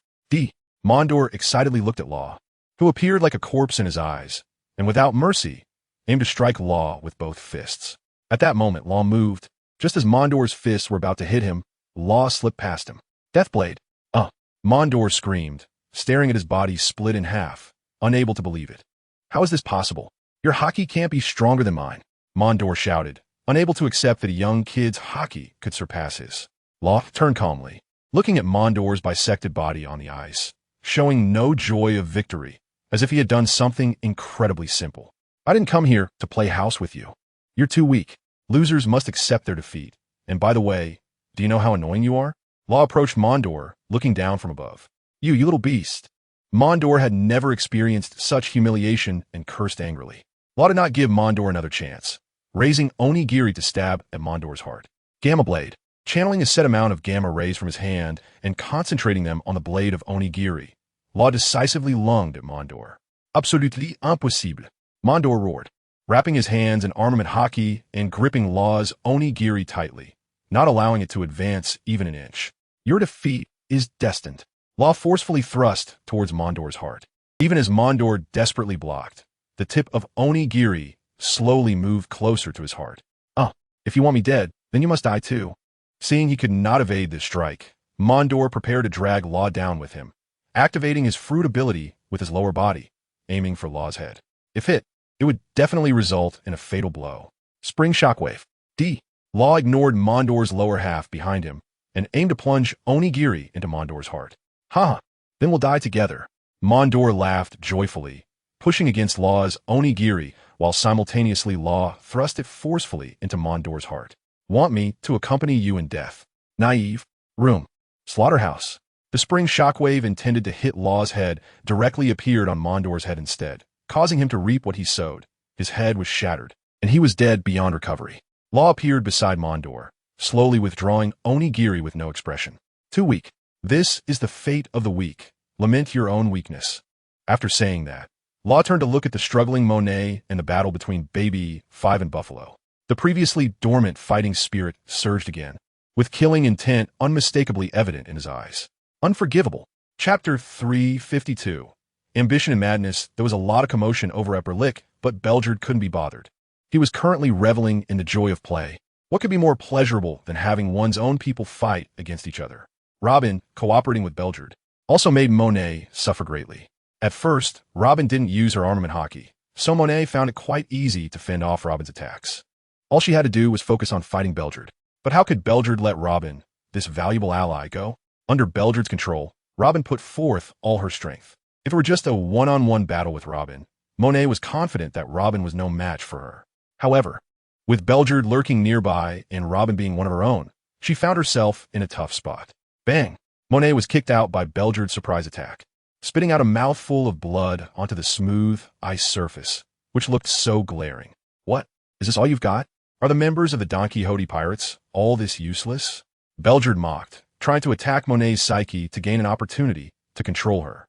Mondor excitedly looked at Law, who appeared like a corpse in his eyes, and without mercy, aimed to strike Law with both fists. At that moment, Law moved. Just as Mondor's fists were about to hit him, Law slipped past him. Deathblade. Mondor screamed, staring at his body split in half, unable to believe it. How is this possible? Your Haki can't be stronger than mine, Mondor shouted, unable to accept that a young kid's Haki could surpass his. Law turned calmly, looking at Mondor's bisected body on the ice, showing no joy of victory, as if he had done something incredibly simple. I didn't come here to play house with you. You're too weak. Losers must accept their defeat. And by the way, do you know how annoying you are? Law approached Mondor, looking down from above. You little beast. Mondor had never experienced such humiliation and cursed angrily. Law did not give Mondor another chance, raising Onigiri to stab at Mondor's heart. Gamma Blade, channeling a set amount of gamma rays from his hand and concentrating them on the blade of Onigiri, Law decisively lunged at Mondor. Absolutely impossible, Mondor roared, wrapping his hands in armament Haki and gripping Law's Onigiri tightly, not allowing it to advance even an inch. Your defeat is destined. Law forcefully thrust towards Mondor's heart. Even as Mondor desperately blocked, the tip of onigiri slowly moved closer to his heart. If you want me dead, then you must die too. Seeing he could not evade this strike, Mondor prepared to drag Law down with him, activating his fruit ability with his lower body, aiming for Law's head. If hit, it would definitely result in a fatal blow. Spring Shockwave. Law ignored Mondor's lower half behind him and aimed to plunge onigiri into Mondor's heart. Then we'll die together. Mondor laughed joyfully, pushing against Law's onigiri while simultaneously Law thrust it forcefully into Mondor's heart. Want me to accompany you in death? Naive. Room. Slaughterhouse. The spring shockwave intended to hit Law's head directly appeared on Mondor's head instead, causing him to reap what he sowed. His head was shattered, and he was dead beyond recovery. Law appeared beside Mondor, slowly withdrawing onigiri with no expression. Too weak. This is the fate of the weak. Lament your own weakness. After saying that, Law turned to look at the struggling Monet and the battle between Baby 5 and Buffalo. The previously dormant fighting spirit surged again, with killing intent unmistakably evident in his eyes. Unforgivable. Chapter 352. Ambition and Madness. There was a lot of commotion over Upper Lick, but Belgerd couldn't be bothered. He was currently reveling in the joy of play. What could be more pleasurable than having one's own people fight against each other? Robin, cooperating with Belgerd, also made Monet suffer greatly. At first, Robin didn't use her armament hockey, so Monet found it quite easy to fend off Robin's attacks. All she had to do was focus on fighting Belgerd. But how could Belgerd let Robin, this valuable ally, go? Under Belgerd's control, Robin put forth all her strength. If it were just a one-on-one battle with Robin, Monet was confident that Robin was no match for her. However, with Belgerd lurking nearby and Robin being one of her own, she found herself in a tough spot. Bang! Monet was kicked out by Belgerd's surprise attack, spitting out a mouthful of blood onto the smooth ice surface, which looked so glaring. What? Is this all you've got? Are the members of the Donquixote pirates all this useless? Belgerd mocked, trying to attack Monet's psyche to gain an opportunity to control her.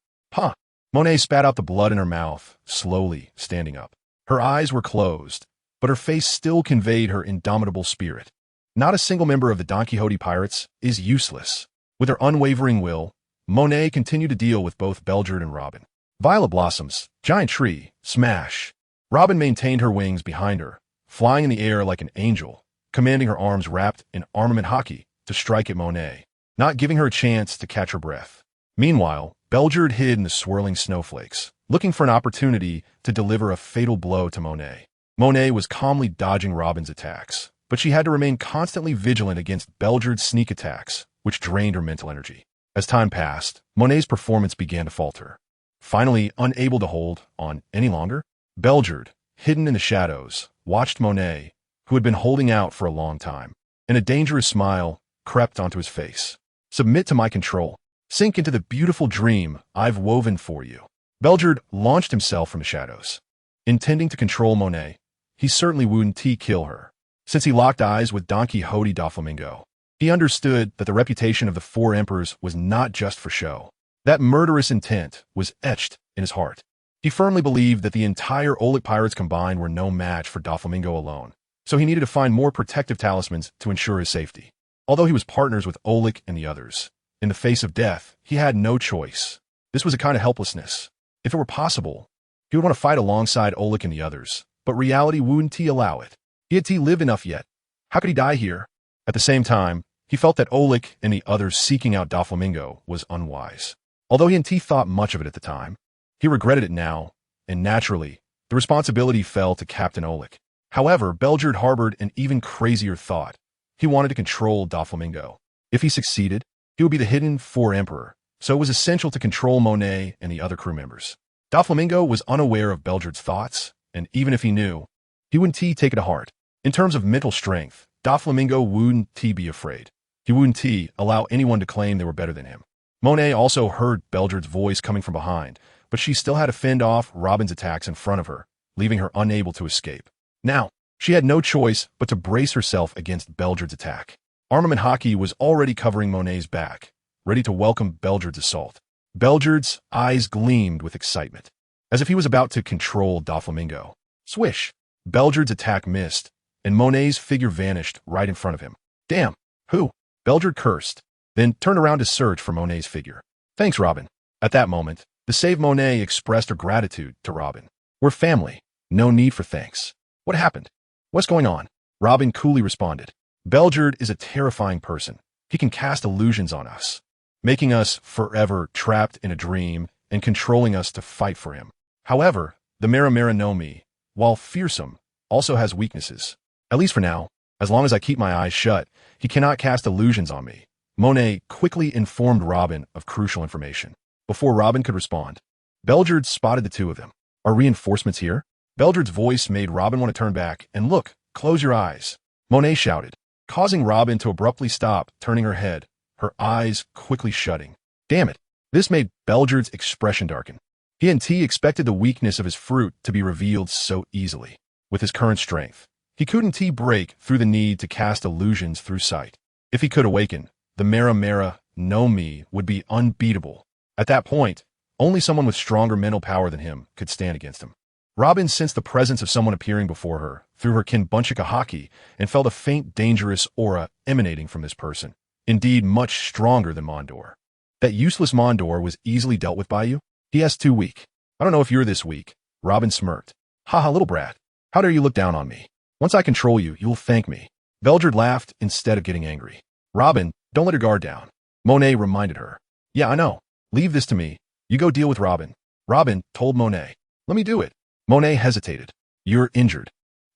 Monet spat out the blood in her mouth, slowly standing up. Her eyes were closed, but her face still conveyed her indomitable spirit. Not a single member of the Donquixote pirates is useless. With her unwavering will, Monet continued to deal with both Belgerd and Robin. Violet blossoms, giant tree, smash. Robin maintained her wings behind her, flying in the air like an angel, commanding her arms wrapped in armament hockey to strike at Monet, not giving her a chance to catch her breath. Meanwhile, Belgerd hid in the swirling snowflakes, looking for an opportunity to deliver a fatal blow to Monet. Monet was calmly dodging Robin's attacks, but she had to remain constantly vigilant against Belgerd's sneak attacks, which drained her mental energy. As time passed, Monet's performance began to falter. Finally, unable to hold on any longer, Belgerd, hidden in the shadows, watched Monet, who had been holding out for a long time, and a dangerous smile crept onto his face. Submit to my control. Sink into the beautiful dream I've woven for you. Belgerd launched himself from the shadows. Intending to control Monet, he certainly wouldn't kill her. Since he locked eyes with Donquixote Doflamingo, he understood that the reputation of the four emperors was not just for show. That murderous intent was etched in his heart. He firmly believed that the entire Oleg pirates combined were no match for Doflamingo alone, so he needed to find more protective talismans to ensure his safety. Although he was partners with Oleg and the others, in the face of death, he had no choice. This was a kind of helplessness. If it were possible, he would want to fight alongside Oleg and the others, but reality wouldn't allow it. He had lived enough yet. How could he die here? At the same time, he felt that Oleg and the others seeking out Doflamingo was unwise. Although he and thought much of it at the time, he regretted it now, and naturally, the responsibility fell to Captain Oleg. However, Belgerd harbored an even crazier thought. He wanted to control Doflamingo. If he succeeded, he would be the hidden Four Emperor, so it was essential to control Monet and the other crew members. Doflamingo was unaware of Belgerd's thoughts, and even if he knew, he wouldn't take it to heart. In terms of mental strength, Doflamingo wouldn't be afraid. He wouldn't allow anyone to claim they were better than him. Monet also heard Belgerd's voice coming from behind, but she still had to fend off Robin's attacks in front of her, leaving her unable to escape. Now, she had no choice but to brace herself against Belgerd's attack. Armament hockey was already covering Monet's back, ready to welcome Belgerd's assault. Belgerd's eyes gleamed with excitement, as if he was about to control Doflamingo. Swish! Belgerd's attack missed, and Monet's figure vanished right in front of him. Damn! Who? Belgerd cursed, then turned around to search for Monet's figure. Thanks, Robin. At that moment, To save Monet expressed her gratitude to Robin. We're family. No need for thanks. What happened? What's going on? Robin coolly responded. Belgerd is a terrifying person. He can cast illusions on us, making us forever trapped in a dream and controlling us to fight for him. However, the Mera no Mi, while fearsome, also has weaknesses. At least for now, as long as I keep my eyes shut, he cannot cast illusions on me. Monet quickly informed Robin of crucial information. Before Robin could respond, Belgerd spotted the two of them. Are reinforcements here? Belgerd's voice made Robin want to turn back and look. Close your eyes, Monet shouted, causing Robin to abruptly stop, turning her head, her eyes quickly shutting. Damn it. This made Belgerd's expression darken. He expected the weakness of his fruit to be revealed so easily. With his current strength, he couldn't break through the need to cast illusions through sight. If he could awaken, the Mera no Mi would be unbeatable. At that point, only someone with stronger mental power than him could stand against him. Robin sensed the presence of someone appearing before her through her Kinbunchika haki and felt a faint, dangerous aura emanating from this person, indeed much stronger than Mondor. That useless Mondor was easily dealt with by you? He too weak. I don't know if you're this weak. Robin smirked. Haha, little brat. How dare you look down on me? Once I control you, you'll thank me. Belgerd laughed instead of getting angry. Robin, don't let her guard down. Monet reminded her. Yeah, I know. Leave this to me. You go deal with Robin. Robin told Monet. Let me do it. Monet hesitated. You're injured,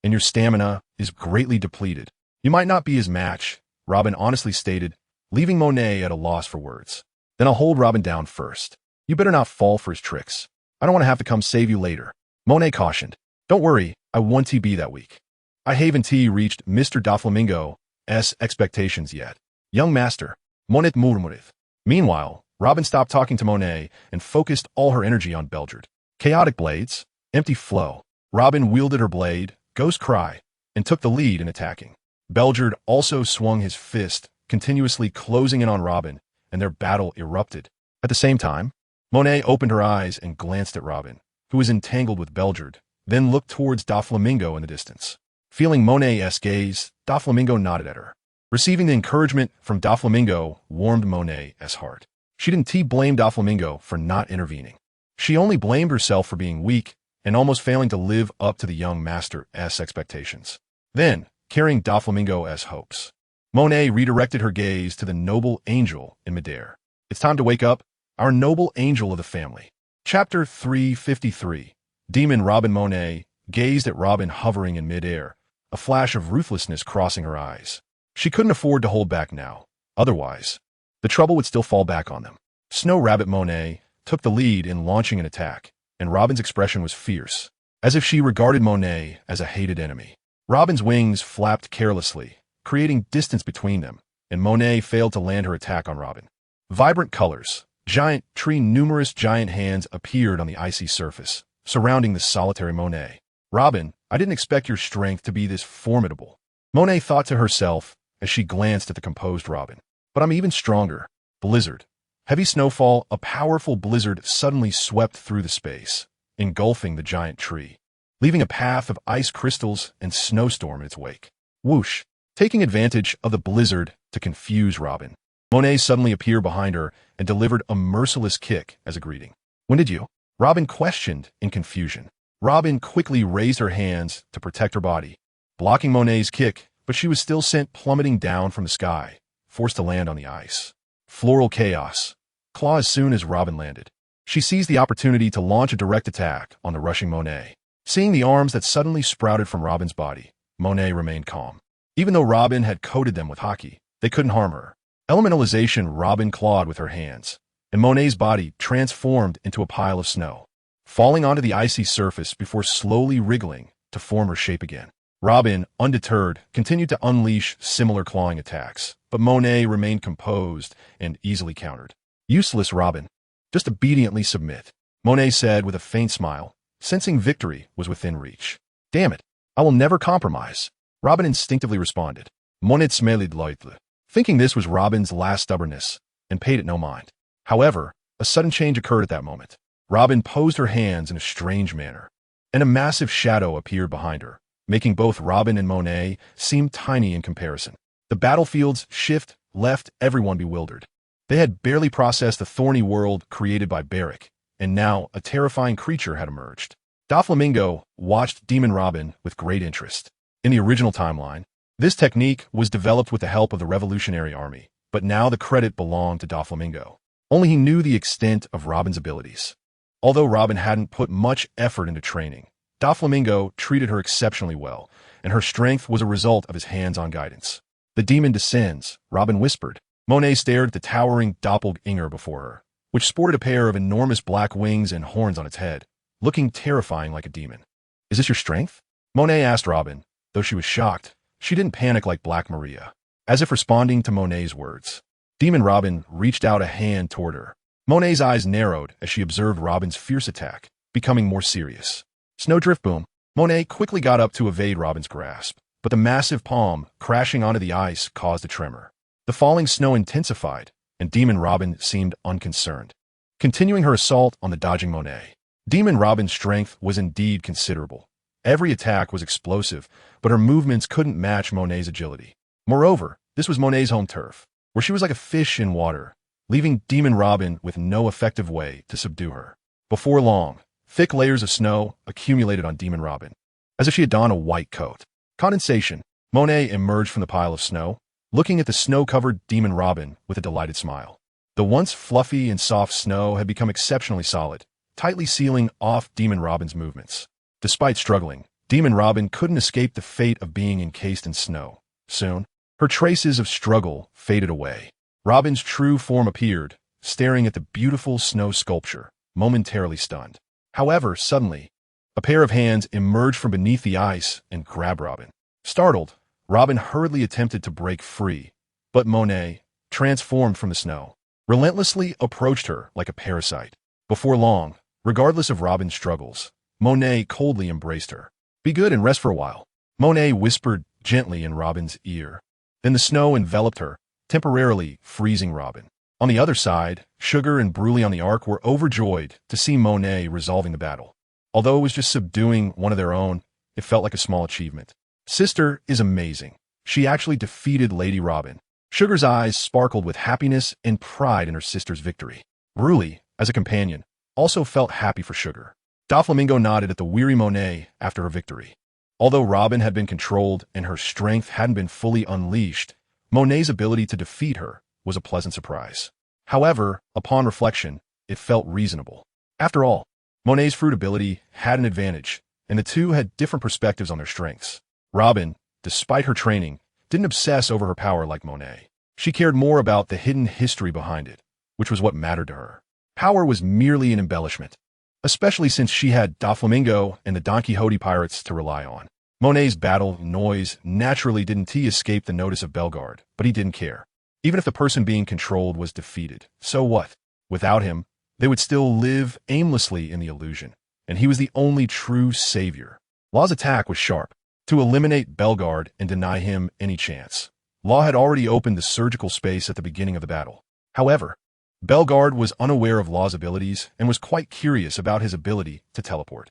and your stamina is greatly depleted. You might not be his match, Robin honestly stated, leaving Monet at a loss for words. Then I'll hold Robin down first. You better not fall for his tricks. I don't want to have to come save you later. Monet cautioned. Don't worry, I won't be that weak. I haven't reached Mr. Doflamingo's expectations yet. Young master, Monet murmured. Meanwhile, Robin stopped talking to Monet and focused all her energy on Belgerd. Chaotic blades, empty flow. Robin wielded her blade, Ghost Cry, and took the lead in attacking. Belgerd also swung his fist, continuously closing in on Robin, and their battle erupted. At the same time, Monet opened her eyes and glanced at Robin, who was entangled with Belgerd, then looked towards Doflamingo in the distance. Feeling Monet's gaze, Doflamingo nodded at her. Receiving the encouragement from Doflamingo warmed Monet's heart. She didn't blame Doflamingo for not intervening. She only blamed herself for being weak and almost failing to live up to the young master's expectations. Then, carrying Doflamingo's hopes, Monet redirected her gaze to the noble angel in midair. It's time to wake up, our noble angel of the family. Chapter 353. Demon Robin. Monet gazed at Robin hovering in midair, a flash of ruthlessness crossing her eyes. She couldn't afford to hold back now. Otherwise, the trouble would still fall back on them. Snow Rabbit. Monet took the lead in launching an attack, and Robin's expression was fierce, as if she regarded Monet as a hated enemy. Robin's wings flapped carelessly, creating distance between them, and Monet failed to land her attack on Robin. Vibrant colors, giant tree, numerous giant hands appeared on the icy surface, surrounding the solitary Monet. Robin, I didn't expect your strength to be this formidable, Monet thought to herself as she glanced at the composed Robin. But I'm even stronger. Blizzard. Heavy snowfall, a powerful blizzard suddenly swept through the space, engulfing the giant tree, leaving a path of ice crystals and snowstorm in its wake. Whoosh! Taking advantage of the blizzard to confuse Robin, Monet suddenly appeared behind her and delivered a merciless kick as a greeting. When did you? Robin questioned in confusion. Robin quickly raised her hands to protect her body, blocking Monet's kick, but she was still sent plummeting down from the sky, forced to land on the ice. Floral chaos. Claw. As soon as Robin landed, she seized the opportunity to launch a direct attack on the rushing Monet. Seeing the arms that suddenly sprouted from Robin's body, Monet remained calm. Even though Robin had coated them with haki, they couldn't harm her. Elementalization. Robin clawed with her hands, and Monet's body transformed into a pile of snow, falling onto the icy surface before slowly wriggling to form her shape again. Robin, undeterred, continued to unleash similar clawing attacks, but Monet remained composed and easily countered. Useless, Robin. Just obediently submit, Monet said with a faint smile, sensing victory was within reach. Damn it, I will never compromise, Robin instinctively responded. Monet smeled lightly, thinking this was Robin's last stubbornness, and paid it no mind. However, a sudden change occurred at that moment. Robin posed her hands in a strange manner, and a massive shadow appeared behind her, making both Robin and Monet seem tiny in comparison. The battlefield's shift left everyone bewildered. They had barely processed the thorny world created by Barrick, and now a terrifying creature had emerged. Doflamingo watched Demon Robin with great interest. In the original timeline, this technique was developed with the help of the Revolutionary Army, but now the credit belonged to Doflamingo. Only he knew the extent of Robin's abilities. Although Robin hadn't put much effort into training, Doflamingo treated her exceptionally well, and her strength was a result of his hands-on guidance. "The demon descends," Robin whispered. Monet stared at the towering doppelganger before her, which sported a pair of enormous black wings and horns on its head, looking terrifying like a demon. "Is this your strength?" Monet asked Robin. Though she was shocked, she didn't panic like Black Maria. As if responding to Monet's words, Demon Robin reached out a hand toward her. Monet's eyes narrowed as she observed Robin's fierce attack, becoming more serious. Snowdrift boom. Monet quickly got up to evade Robin's grasp, but the massive palm crashing onto the ice caused a tremor. The falling snow intensified, and Demon Robin seemed unconcerned, continuing her assault on the dodging Monet. Demon Robin's strength was indeed considerable. Every attack was explosive, but her movements couldn't match Monet's agility. Moreover, this was Monet's home turf, where she was like a fish in water, leaving Demon Robin with no effective way to subdue her. Before long, thick layers of snow accumulated on Demon Robin, as if she had donned a white coat. Condensation. Monet emerged from the pile of snow, looking at the snow-covered Demon Robin with a delighted smile. The once fluffy and soft snow had become exceptionally solid, tightly sealing off Demon Robin's movements. Despite struggling, Demon Robin couldn't escape the fate of being encased in snow. Soon, her traces of struggle faded away. Robin's true form appeared, staring at the beautiful snow sculpture, momentarily stunned. However, suddenly, a pair of hands emerged from beneath the ice and grabbed Robin. Startled, Robin hurriedly attempted to break free, but Monet, transformed from the snow, relentlessly approached her like a parasite. Before long, regardless of Robin's struggles, Monet coldly embraced her. "Be good and rest for a while," Monet whispered gently in Robin's ear. Then the snow enveloped her, temporarily freezing Robin. On the other side, Sugar and Bruley on the Ark were overjoyed to see Monet resolving the battle. Although it was just subduing one of their own, it felt like a small achievement. "Sister is amazing. She actually defeated Lady Robin." Sugar's eyes sparkled with happiness and pride in her sister's victory. Bruley, as a companion, also felt happy for Sugar. Doflamingo nodded at the weary Monet after her victory. Although Robin had been controlled and her strength hadn't been fully unleashed, Monet's ability to defeat her was a pleasant surprise. However, upon reflection, it felt reasonable. After all, Monet's fruit ability had an advantage, and the two had different perspectives on their strengths. Robin, despite her training, didn't obsess over her power like Monet. She cared more about the hidden history behind it, which was what mattered to her. Power was merely an embellishment, especially since she had Doflamingo and the Donquixote pirates to rely on. Monet's battle noise naturally didn't escape the notice of Bellegarde, but he didn't care. Even if the person being controlled was defeated, so what? Without him, they would still live aimlessly in the illusion, and he was the only true savior. Law's attack was sharp, to eliminate Bellegarde and deny him any chance. Law had already opened the surgical space at the beginning of the battle. However, Bellegarde was unaware of Law's abilities and was quite curious about his ability to teleport.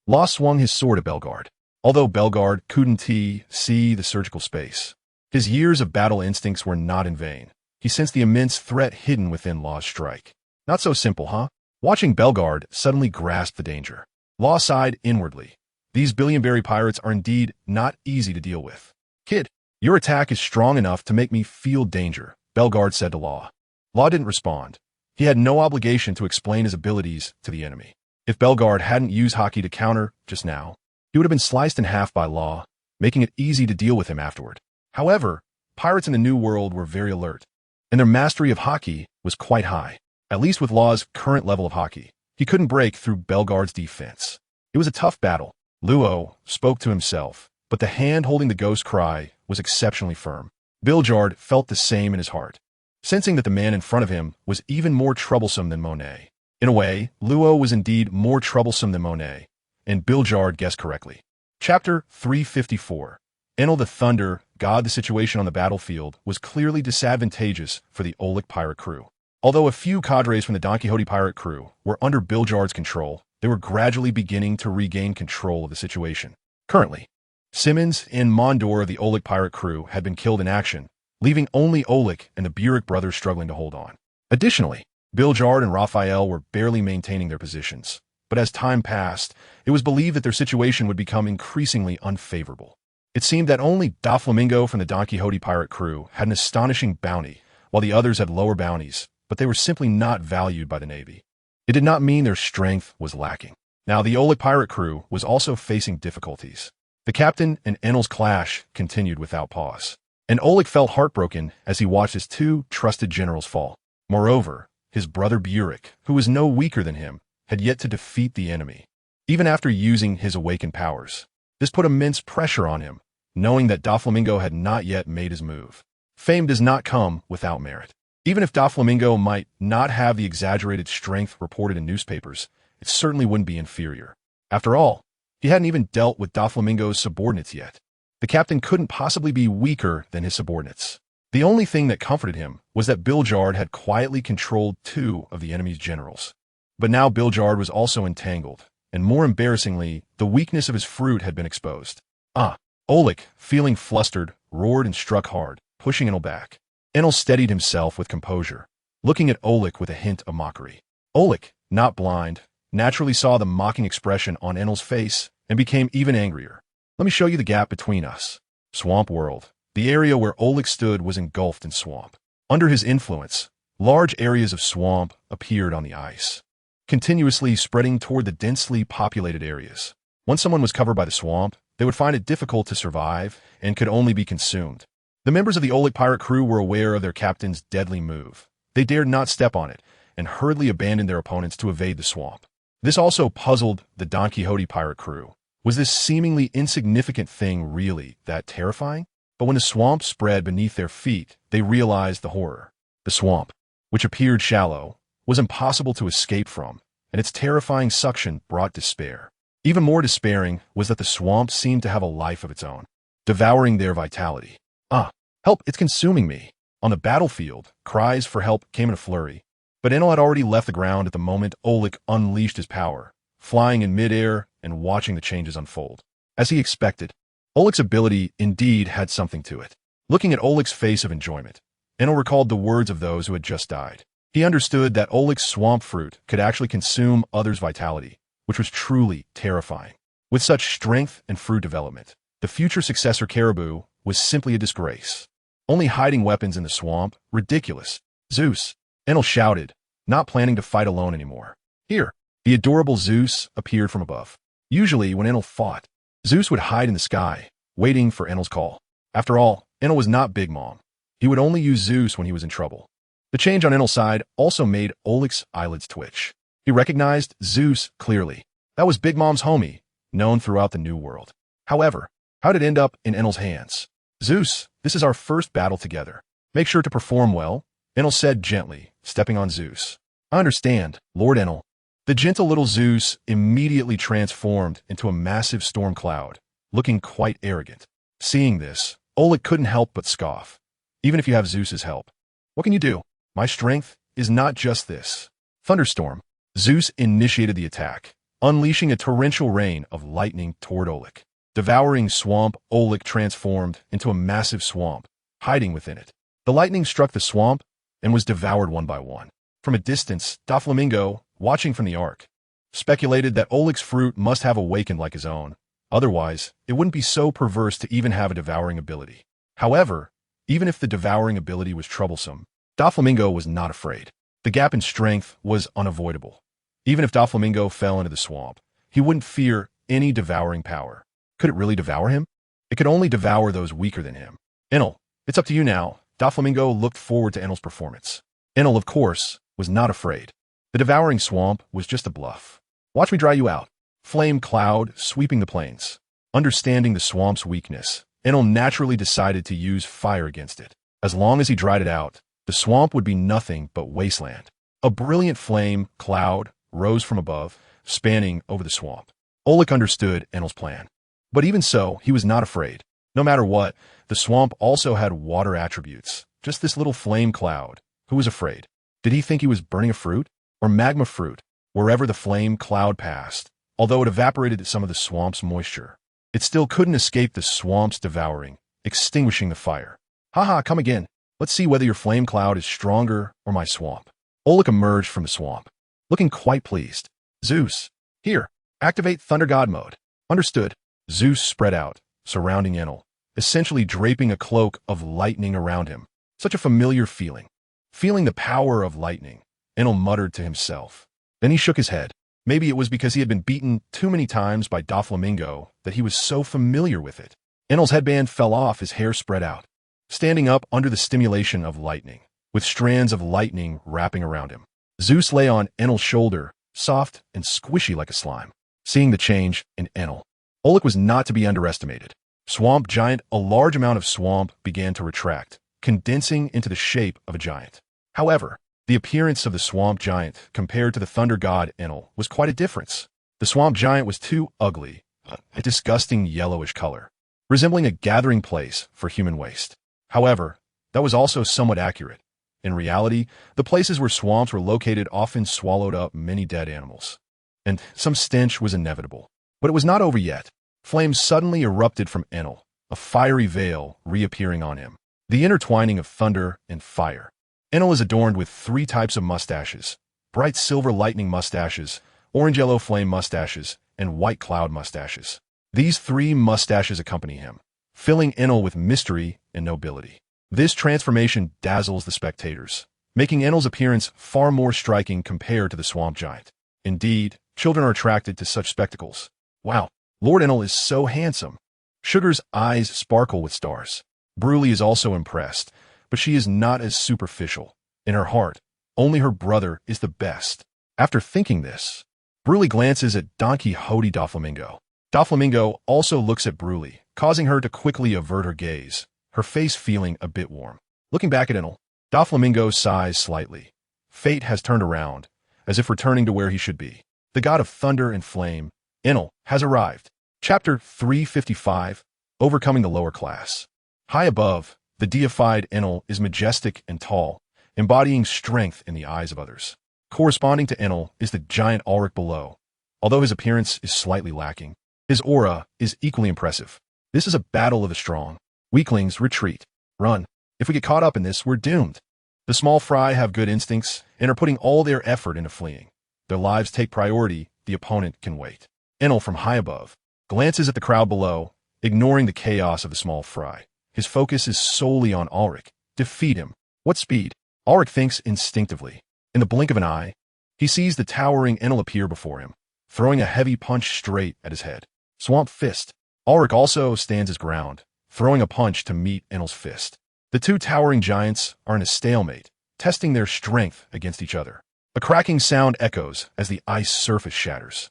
Law swung his sword at Bellegarde. Although Bellegarde couldn't see the surgical space, his years of battle instincts were not in vain. He sensed the immense threat hidden within Law's strike. Not so simple, huh? Watching Bellegarde suddenly grasp the danger, Law sighed inwardly. These billionberry pirates are indeed not easy to deal with. "Kid, your attack is strong enough to make me feel danger," Bellegarde said to Law. Law didn't respond. He had no obligation to explain his abilities to the enemy. If Bellegarde hadn't used hockey to counter just now, he would have been sliced in half by Law, making it easy to deal with him afterward. However, pirates in the New World were very alert, and their mastery of hockey was quite high. At least with Law's current level of hockey, he couldn't break through Bellegarde's defense. It was a tough battle. Luo spoke to himself, but the hand holding the ghost cry was exceptionally firm. Bellegarde felt the same in his heart, sensing that the man in front of him was even more troublesome than Monet. In a way, Luo was indeed more troublesome than Monet, and Bellegarde guessed correctly. Chapter 354. Enel the Thunder God. The situation on the battlefield was clearly disadvantageous for the Aulic pirate crew. Although a few cadres from the Donquixote pirate crew were under Bellegarde's control, they were gradually beginning to regain control of the situation. Currently, Simmons and Mondor of the Aulic pirate crew had been killed in action, leaving only Aulic and the Burek brothers struggling to hold on. Additionally, Biljard and Raphael were barely maintaining their positions, but as time passed, it was believed that their situation would become increasingly unfavorable. It seemed that only Doflamingo from the Donquixote pirate crew had an astonishing bounty, while the others had lower bounties, but they were simply not valued by the Navy. It did not mean their strength was lacking. Now, the Oleg pirate crew was also facing difficulties. The captain and Enel's clash continued without pause, and Oleg felt heartbroken as he watched his two trusted generals fall. Moreover, his brother Burek, who was no weaker than him, had yet to defeat the enemy, even after using his awakened powers. This put immense pressure on him, knowing that Doflamingo had not yet made his move. Fame does not come without merit. Even if Doflamingo might not have the exaggerated strength reported in newspapers, it certainly wouldn't be inferior. After all, he hadn't even dealt with Doflamingo's subordinates yet. The captain couldn't possibly be weaker than his subordinates. The only thing that comforted him was that Biljard had quietly controlled two of the enemy's generals. But now Biljard was also entangled, and more embarrassingly, the weakness of his fruit had been exposed. Oleg, feeling flustered, roared and struck hard, pushing Enel back. Enel steadied himself with composure, looking at Oleg with a hint of mockery. Oleg, not blind, naturally saw the mocking expression on Enel's face and became even angrier. Let me show you the gap between us. Swamp world. The area where Oleg stood was engulfed in swamp. Under his influence, large areas of swamp appeared on the ice, continuously spreading toward the densely populated areas. Once someone was covered by the swamp, they would find it difficult to survive and could only be consumed. The members of the Oleg pirate crew were aware of their captain's deadly move. They dared not step on it and hurriedly abandoned their opponents to evade the swamp. This also puzzled the Donquixote pirate crew. Was this seemingly insignificant thing really that terrifying? But when the swamp spread beneath their feet, they realized the horror. The swamp, which appeared shallow, was impossible to escape from, and its terrifying suction brought despair. Even more despairing was that the swamp seemed to have a life of its own, devouring their vitality. Help, it's consuming me. On the battlefield, cries for help came in a flurry, but Enel had already left the ground at the moment Oleg unleashed his power, flying in midair and watching the changes unfold. As he expected, Oleg's ability indeed had something to it. Looking at Oleg's face of enjoyment, Enel recalled the words of those who had just died. He understood that Oleg's swamp fruit could actually consume others' vitality, which was truly terrifying. With such strength and fruit development, the future successor Caribou was simply a disgrace. Only hiding weapons in the swamp, ridiculous. Zeus, Enel shouted, not planning to fight alone anymore. Here, the adorable Zeus appeared from above. Usually, when Enel fought, Zeus would hide in the sky, waiting for Enel's call. After all, Enel was not Big Mom. He would only use Zeus when he was in trouble. The change on Enel's side also made Oleg's eyelids twitch. He recognized Zeus clearly. That was Big Mom's homie, known throughout the New World. However, how did it end up in Enel's hands? Zeus, this is our first battle together. Make sure to perform well, Enel said gently, stepping on Zeus. I understand, Lord Enel. The gentle little Zeus immediately transformed into a massive storm cloud, looking quite arrogant. Seeing this, Oleg couldn't help but scoff. Even if you have Zeus's help, what can you do? My strength is not just this. Thunderstorm. Zeus initiated the attack, unleashing a torrential rain of lightning toward Oleg. Devouring swamp, Oleg transformed into a massive swamp, hiding within it. The lightning struck the swamp and was devoured one by one. From a distance, Doflamingo, watching from the ark, speculated that Oleg's fruit must have awakened like his own. Otherwise, it wouldn't be so perverse to even have a devouring ability. However, even if the devouring ability was troublesome, Doflamingo was not afraid. The gap in strength was unavoidable. Even if Doflamingo fell into the swamp, he wouldn't fear any devouring power. Could it really devour him? It could only devour those weaker than him. Enel, it's up to you now. Doflamingo looked forward to Enel's performance. Enel, of course, was not afraid. The devouring swamp was just a bluff. Watch me dry you out. Flame cloud sweeping the plains. Understanding the swamp's weakness, Enel naturally decided to use fire against it. As long as he dried it out, the swamp would be nothing but wasteland. A brilliant flame cloud rose from above, spanning over the swamp. Oleg understood Enel's plan. But even so, he was not afraid. No matter what, the swamp also had water attributes. Just this little flame cloud. Who was afraid? Did he think he was burning a fruit? Or magma fruit? Wherever the flame cloud passed, although it evaporated some of the swamp's moisture, it still couldn't escape the swamp's devouring, extinguishing the fire. Haha, come again. Let's see whether your flame cloud is stronger or my swamp. Oleg emerged from the swamp, looking quite pleased. Zeus, here, activate Thunder God mode. Understood. Zeus spread out, surrounding Enel, essentially draping a cloak of lightning around him. Such a familiar feeling. Feeling the power of lightning, Enel muttered to himself. Then he shook his head. Maybe it was because he had been beaten too many times by Doflamingo that he was so familiar with it. Enel's headband fell off, his hair spread out, standing up under the stimulation of lightning, with strands of lightning wrapping around him. Zeus lay on Enel's shoulder, soft and squishy like a slime. Seeing the change in Enel, Oleg was not to be underestimated. Swamp giant, a large amount of swamp began to retract, condensing into the shape of a giant. However, the appearance of the swamp giant compared to the thunder god Enel was quite a difference. The swamp giant was too ugly, a disgusting yellowish color, resembling a gathering place for human waste. However, that was also somewhat accurate. In reality, the places where swamps were located often swallowed up many dead animals, and some stench was inevitable. But it was not over yet. Flames suddenly erupted from Enel, a fiery veil reappearing on him. The intertwining of thunder and fire. Enel is adorned with 3 types of mustaches: bright silver lightning mustaches, orange-yellow flame mustaches, and white cloud mustaches. These 3 mustaches accompany him, filling Enel with mystery and nobility. This transformation dazzles the spectators, making Enel's appearance far more striking compared to the swamp giant. Indeed, children are attracted to such spectacles. Wow, Lord Enel is so handsome. Sugar's eyes sparkle with stars. Bruley is also impressed, but she is not as superficial. In her heart, only her brother is the best. After thinking this, Bruley glances at Donquixote Doflamingo. Doflamingo also looks at Bruley, causing her to quickly avert her gaze, her face feeling a bit warm. Looking back at Enel, Doflamingo sighs slightly. Fate has turned around, as if returning to where he should be. The god of thunder and flame, Enel, has arrived. Chapter 355, Overcoming the Lower Class. High above, the deified Enel is majestic and tall, embodying strength in the eyes of others. Corresponding to Enel is the giant Ulrich below. Although his appearance is slightly lacking, his aura is equally impressive. This is a battle of the strong. Weaklings retreat. Run. If we get caught up in this, we're doomed. The small fry have good instincts and are putting all their effort into fleeing. Their lives take priority, the opponent can wait. Enel from high above glances at the crowd below, ignoring the chaos of the small fry. His focus is solely on Ulrich. Defeat him. What speed? Ulrich thinks instinctively. In the blink of an eye, he sees the towering Enel appear before him, throwing a heavy punch straight at his head. Swamp fist. Ulrich also stands his ground, throwing a punch to meet Enel's fist. The 2 towering giants are in a stalemate, testing their strength against each other. A cracking sound echoes as the ice surface shatters.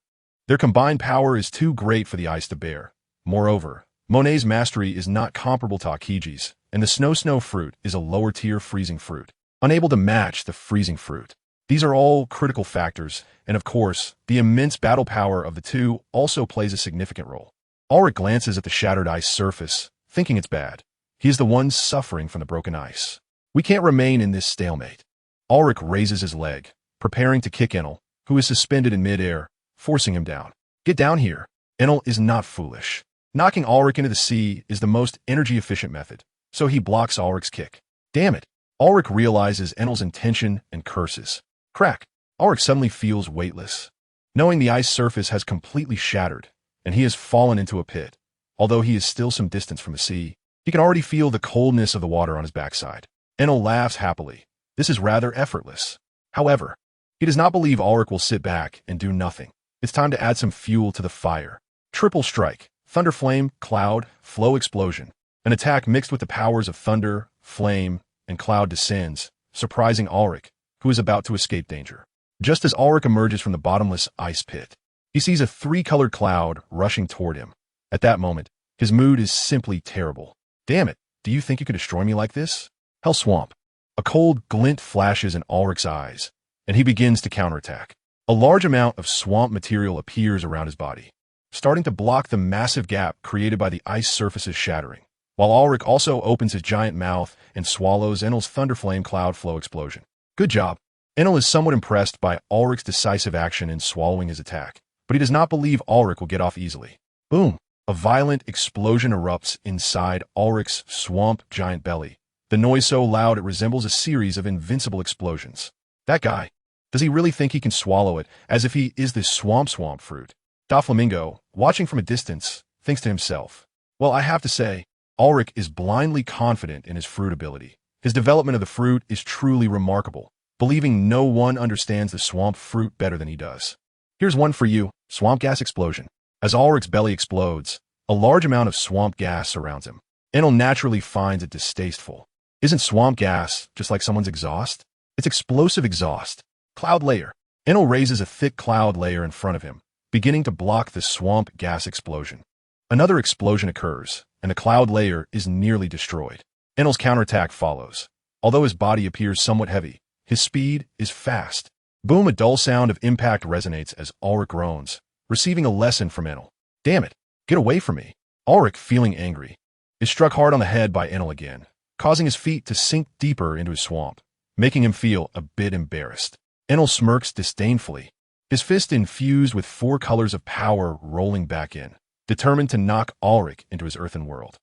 Their combined power is too great for the ice to bear. Moreover, Monet's mastery is not comparable to Akiji's, and the snow fruit is a lower-tier freezing fruit, unable to match the freezing fruit. These are all critical factors, and of course, the immense battle power of the 2 also plays a significant role. Ulrich glances at the shattered ice surface, thinking it's bad. He is the one suffering from the broken ice. We can't remain in this stalemate. Ulrich raises his leg, preparing to kick Enel, who is suspended in midair, forcing him down. Get down here. Enel is not foolish. Knocking Ulrich into the sea is the most energy-efficient method, so he blocks Ulrich's kick. Damn it. Ulrich realizes Enel's intention and curses. Crack. Ulrich suddenly feels weightless, knowing the ice surface has completely shattered, and he has fallen into a pit. Although he is still some distance from the sea, he can already feel the coldness of the water on his backside. Enel laughs happily. This is rather effortless. However, he does not believe Ulrich will sit back and do nothing. It's time to add some fuel to the fire. Triple strike. Thunder flame, cloud, flow explosion. An attack mixed with the powers of thunder, flame, and cloud descends, surprising Ulrich, who is about to escape danger. Just as Ulrich emerges from the bottomless ice pit, he sees a 3-colored cloud rushing toward him. At that moment, his mood is simply terrible. Damn it, do you think you can destroy me like this? Hell Swamp. A cold glint flashes in Ulrich's eyes, and he begins to counterattack. A large amount of swamp material appears around his body, starting to block the massive gap created by the ice surface's shattering, while Ulrich also opens his giant mouth and swallows Enel's thunderflame cloud flow explosion. Good job. Enel is somewhat impressed by Ulrich's decisive action in swallowing his attack, but he does not believe Ulrich will get off easily. Boom! A violent explosion erupts inside Ulrich's swamp giant belly. The noise so loud it resembles a series of invincible explosions. That guy. Does he really think he can swallow it, as if he is this swamp fruit? Doflamingo, watching from a distance, thinks to himself, well, I have to say, Ulrich is blindly confident in his fruit ability. His development of the fruit is truly remarkable, believing no one understands the swamp fruit better than he does. Here's one for you, swamp gas explosion. As Ulrich's belly explodes, a large amount of swamp gas surrounds him. Enel naturally finds it distasteful. Isn't swamp gas just like someone's exhaust? It's explosive exhaust. Cloud layer. Enel raises a thick cloud layer in front of him, beginning to block the swamp gas explosion. Another explosion occurs, and the cloud layer is nearly destroyed. Enel's counterattack follows. Although his body appears somewhat heavy, his speed is fast. Boom, a dull sound of impact resonates as Ulrich groans, receiving a lesson from Enel. Damn it, get away from me. Ulrich, feeling angry, is struck hard on the head by Enel again, causing his feet to sink deeper into his swamp, making him feel a bit embarrassed. Enel smirks disdainfully, his fist infused with 4 colors of power rolling back in, determined to knock Ulrich into his earthen world.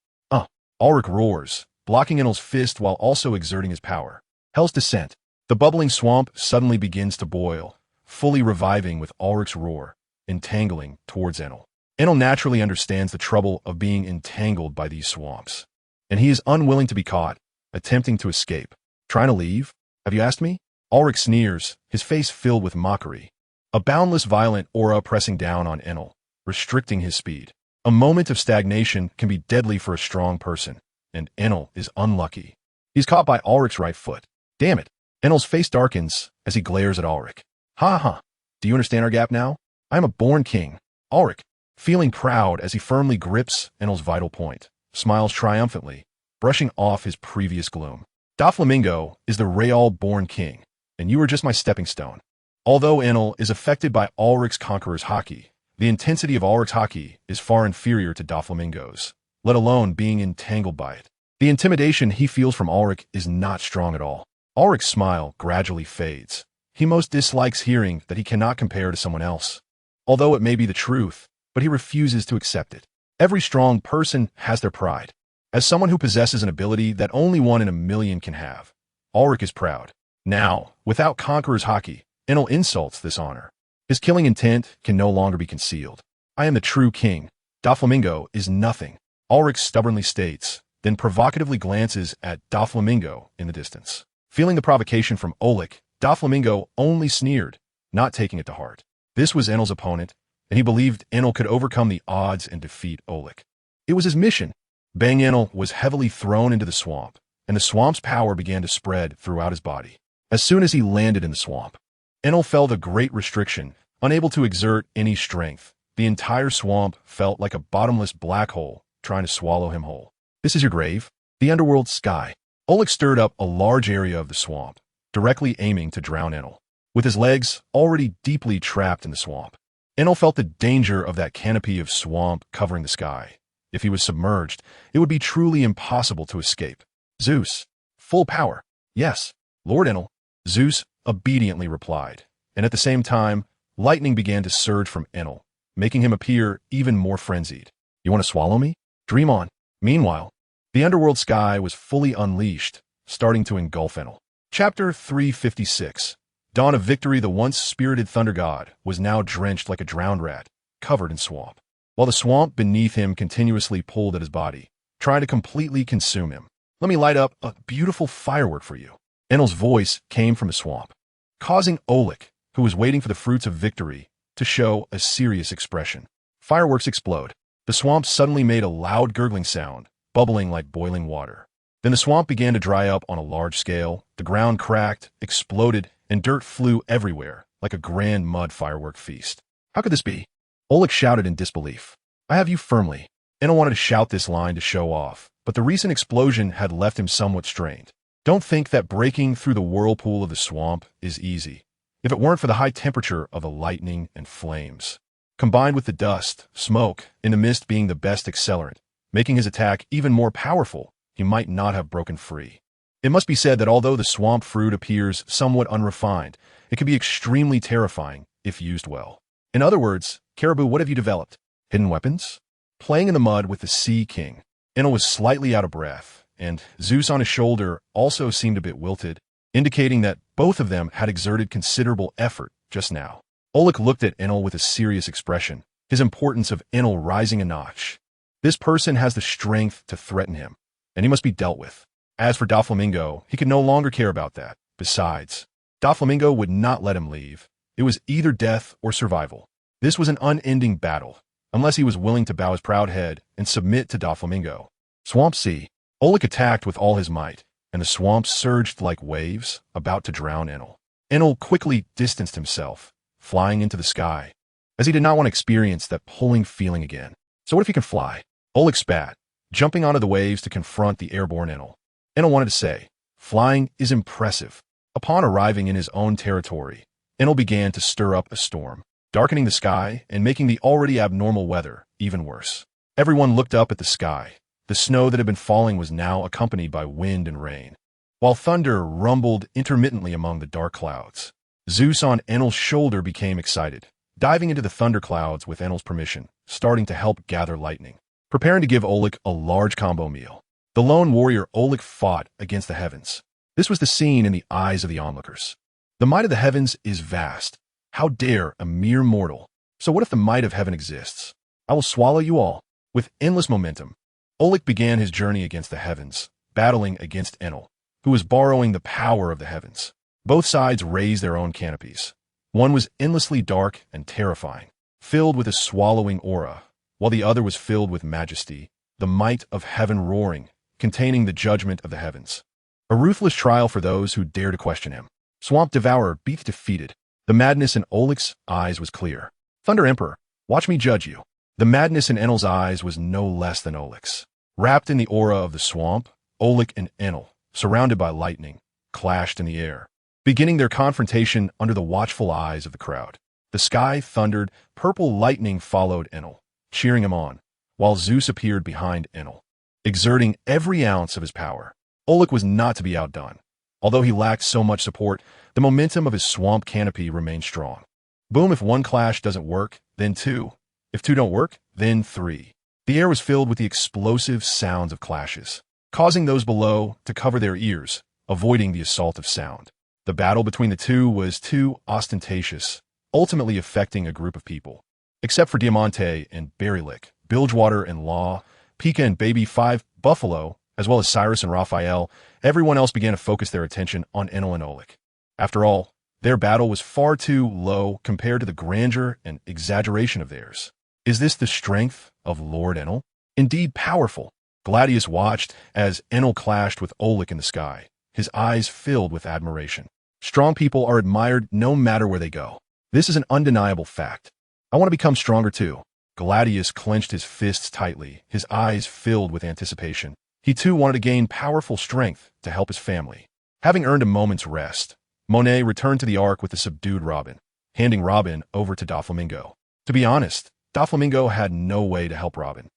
Ulrich roars, blocking Enel's fist while also exerting his power. Hell's Descent. The bubbling swamp suddenly begins to boil, fully reviving with Ulrich's roar, entangling towards Enel. Enel naturally understands the trouble of being entangled by these swamps, and he is unwilling to be caught, attempting to escape. Trying to leave? Have you asked me? Ulrich sneers, his face filled with mockery. A boundless violent aura pressing down on Enel, restricting his speed. A moment of stagnation can be deadly for a strong person, and Enel is unlucky. He's caught by Ulrich's right foot. Damn it. Enel's face darkens as he glares at Ulrich. Ha ha. Do you understand our gap now? I am a born king. Ulrich, feeling proud as he firmly grips Enel's vital point, smiles triumphantly, brushing off his previous gloom. Doflamingo is the real-born king, and you are just my stepping stone. Although Enel is affected by Ulrich's conqueror's haki, the intensity of Ulrich's haki is far inferior to Doflamingo's, let alone being entangled by it. The intimidation he feels from Ulrich is not strong at all. Ulrich's smile gradually fades. He most dislikes hearing that he cannot compare to someone else. Although it may be the truth, but he refuses to accept it. Every strong person has their pride. As someone who possesses an ability that only 1 in a million can have, Ulrich is proud. Now, without Conqueror's haki, Enel insults this honor. His killing intent can no longer be concealed. I am the true king. Doflamingo is nothing, Ulrich stubbornly states, then provocatively glances at Doflamingo in the distance. Feeling the provocation from Ulrich, Doflamingo only sneered, not taking it to heart. This was Enel's opponent, and he believed Enel could overcome the odds and defeat Ulrich. It was his mission. Bang Enel was heavily thrown into the swamp, and the swamp's power began to spread throughout his body. As soon as he landed in the swamp, Enel felt a great restriction, unable to exert any strength. The entire swamp felt like a bottomless black hole trying to swallow him whole. This is your grave? The underworld sky. Ulrich stirred up a large area of the swamp, directly aiming to drown Enel. With his legs already deeply trapped in the swamp, Enel felt the danger of that canopy of swamp covering the sky. If he was submerged, it would be truly impossible to escape. Zeus. Full power. Yes, Lord Enel. Zeus obediently replied, and at the same time, lightning began to surge from Enel, making him appear even more frenzied. You want to swallow me? Dream on. Meanwhile, the underworld sky was fully unleashed, starting to engulf Enel. Chapter 356. Dawn of Victory. The once spirited thunder god was now drenched like a drowned rat, covered in swamp, while the swamp beneath him continuously pulled at his body, trying to completely consume him. Let me light up a beautiful firework for you. Enel's voice came from the swamp, causing Ulrich, who was waiting for the fruits of victory, to show a serious expression. Fireworks explode. The swamp suddenly made a loud gurgling sound, bubbling like boiling water. Then the swamp began to dry up on a large scale, the ground cracked, exploded, and dirt flew everywhere, like a grand mud firework feast. How could this be? Ulrich shouted in disbelief. I have you firmly. Enel wanted to shout this line to show off, but the recent explosion had left him somewhat strained. Don't think that breaking through the whirlpool of the swamp is easy. If it weren't for the high temperature of the lightning and flames, combined with the dust, smoke, and the mist being the best accelerant, making his attack even more powerful, he might not have broken free. It must be said that although the swamp fruit appears somewhat unrefined, it can be extremely terrifying if used well. In other words, Caribou, what have you developed? Hidden weapons? Playing in the mud with the Sea King, Enel was slightly out of breath, and Zeus on his shoulder also seemed a bit wilted. indicating that both of them had exerted considerable effort just now. Oleg looked at Enel with a serious expression, his importance of Enel rising a notch. This person has the strength to threaten him, and he must be dealt with. As for Doflamingo, he could no longer care about that. Besides, Doflamingo would not let him leave. It was either death or survival. This was an unending battle, unless he was willing to bow his proud head and submit to Doflamingo. Swamp Sea. Oleg attacked with all his might, and the swamp surged like waves, about to drown Enel. Enel quickly distanced himself, flying into the sky, as he did not want to experience that pulling feeling again. So what if he can fly? Oleg spat, jumping onto the waves to confront the airborne Enel. Enel wanted to say, flying is impressive. Upon arriving in his own territory, Enel began to stir up a storm, darkening the sky and making the already abnormal weather even worse. Everyone looked up at the sky. The snow that had been falling was now accompanied by wind and rain, while thunder rumbled intermittently among the dark clouds. Zeus on Enel's shoulder became excited, diving into the thunderclouds with Enel's permission, starting to help gather lightning, preparing to give Oleg a large combo meal. The lone warrior Oleg fought against the heavens. This was the scene in the eyes of the onlookers. The might of the heavens is vast. How dare a mere mortal? So what if the might of heaven exists? I will swallow you all. With endless momentum, Oleg began his journey against the heavens, battling against Enel, who was borrowing the power of the heavens. Both sides raised their own canopies. One was endlessly dark and terrifying, filled with a swallowing aura, while the other was filled with majesty, the might of heaven roaring, containing the judgment of the heavens. A ruthless trial for those who dare to question him. Swamp Devourer beat defeated. The madness in Oleg's eyes was clear. Thunder Emperor, watch me judge you. The madness in Enel's eyes was no less than Oleg's. Wrapped in the aura of the swamp, Oleg and Enel, surrounded by lightning, clashed in the air, beginning their confrontation under the watchful eyes of the crowd. The sky thundered, purple lightning followed Enel, cheering him on, while Zeus appeared behind Enel, exerting every ounce of his power. Oleg was not to be outdone. Although he lacked so much support, the momentum of his swamp canopy remained strong. Boom, if one clash doesn't work, then two. If two don't work, then three. The air was filled with the explosive sounds of clashes, causing those below to cover their ears, avoiding the assault of sound. The battle between the two was too ostentatious, ultimately affecting a group of people. Except for Diamante and Berrylick, Bilgewater and Law, Pika and Baby 5, Buffalo, as well as Cyrus and Raphael, everyone else began to focus their attention on Enel and Oleg. After all, their battle was far too low compared to the grandeur and exaggeration of theirs. Is this the strength of Lord Enel? Indeed powerful. Gladius watched as Enel clashed with Oleg in the sky, his eyes filled with admiration. Strong people are admired no matter where they go. This is an undeniable fact. I want to become stronger too. Gladius clenched his fists tightly, his eyes filled with anticipation. He too wanted to gain powerful strength to help his family. Having earned a moment's rest, Monet returned to the Ark with the subdued Robin, handing Robin over to Doflamingo. To be honest, Doflamingo had no way to help Robin,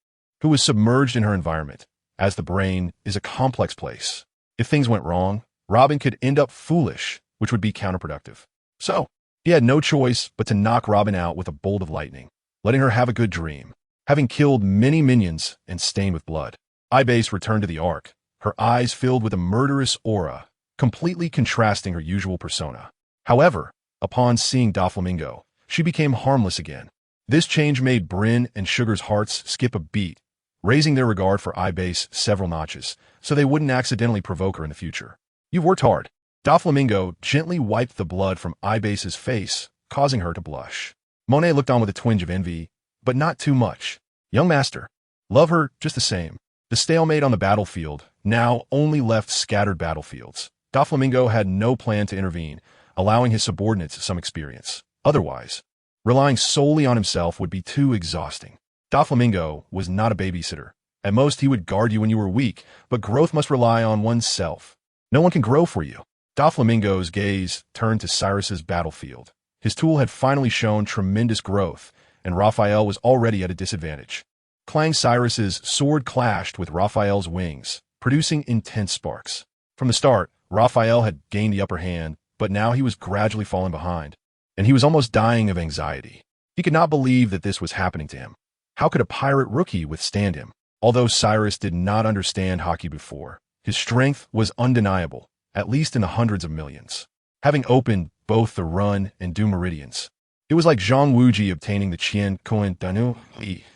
who was submerged in her environment, as the brain is a complex place. If things went wrong, Robin could end up foolish, which would be counterproductive. So, he had no choice but to knock Robin out with a bolt of lightning, letting her have a good dream. Having killed many minions and stained with blood, Ibase returned to the Ark, her eyes filled with a murderous aura, completely contrasting her usual persona. However, upon seeing Doflamingo, she became harmless again. This change made Bryn and Sugar's hearts skip a beat, raising their regard for Ibase several notches, so they wouldn't accidentally provoke her in the future. You've worked hard. Doflamingo gently wiped the blood from Ibase's face, causing her to blush. Monet looked on with a twinge of envy, but not too much. Young master, love her just the same. The stalemate on the battlefield now only left scattered battlefields. Doflamingo had no plan to intervene, allowing his subordinates some experience. Otherwise, relying solely on himself would be too exhausting. Doflamingo was not a babysitter. At most, he would guard you when you were weak, but growth must rely on oneself. No one can grow for you. Doflamingo's gaze turned to Cyrus's battlefield. His tool had finally shown tremendous growth, and Raphael was already at a disadvantage. Clang Cyrus's sword clashed with Raphael's wings, producing intense sparks. From the start, Raphael had gained the upper hand, but now he was gradually falling behind, and he was almost dying of anxiety. He could not believe that this was happening to him. How could a pirate rookie withstand him? Although Cyrus did not understand hockey before, his strength was undeniable, at least in the hundreds of millions. Having opened both the Run and Du meridians, it was like Zhang Wuji obtaining the Qian Koan Danu,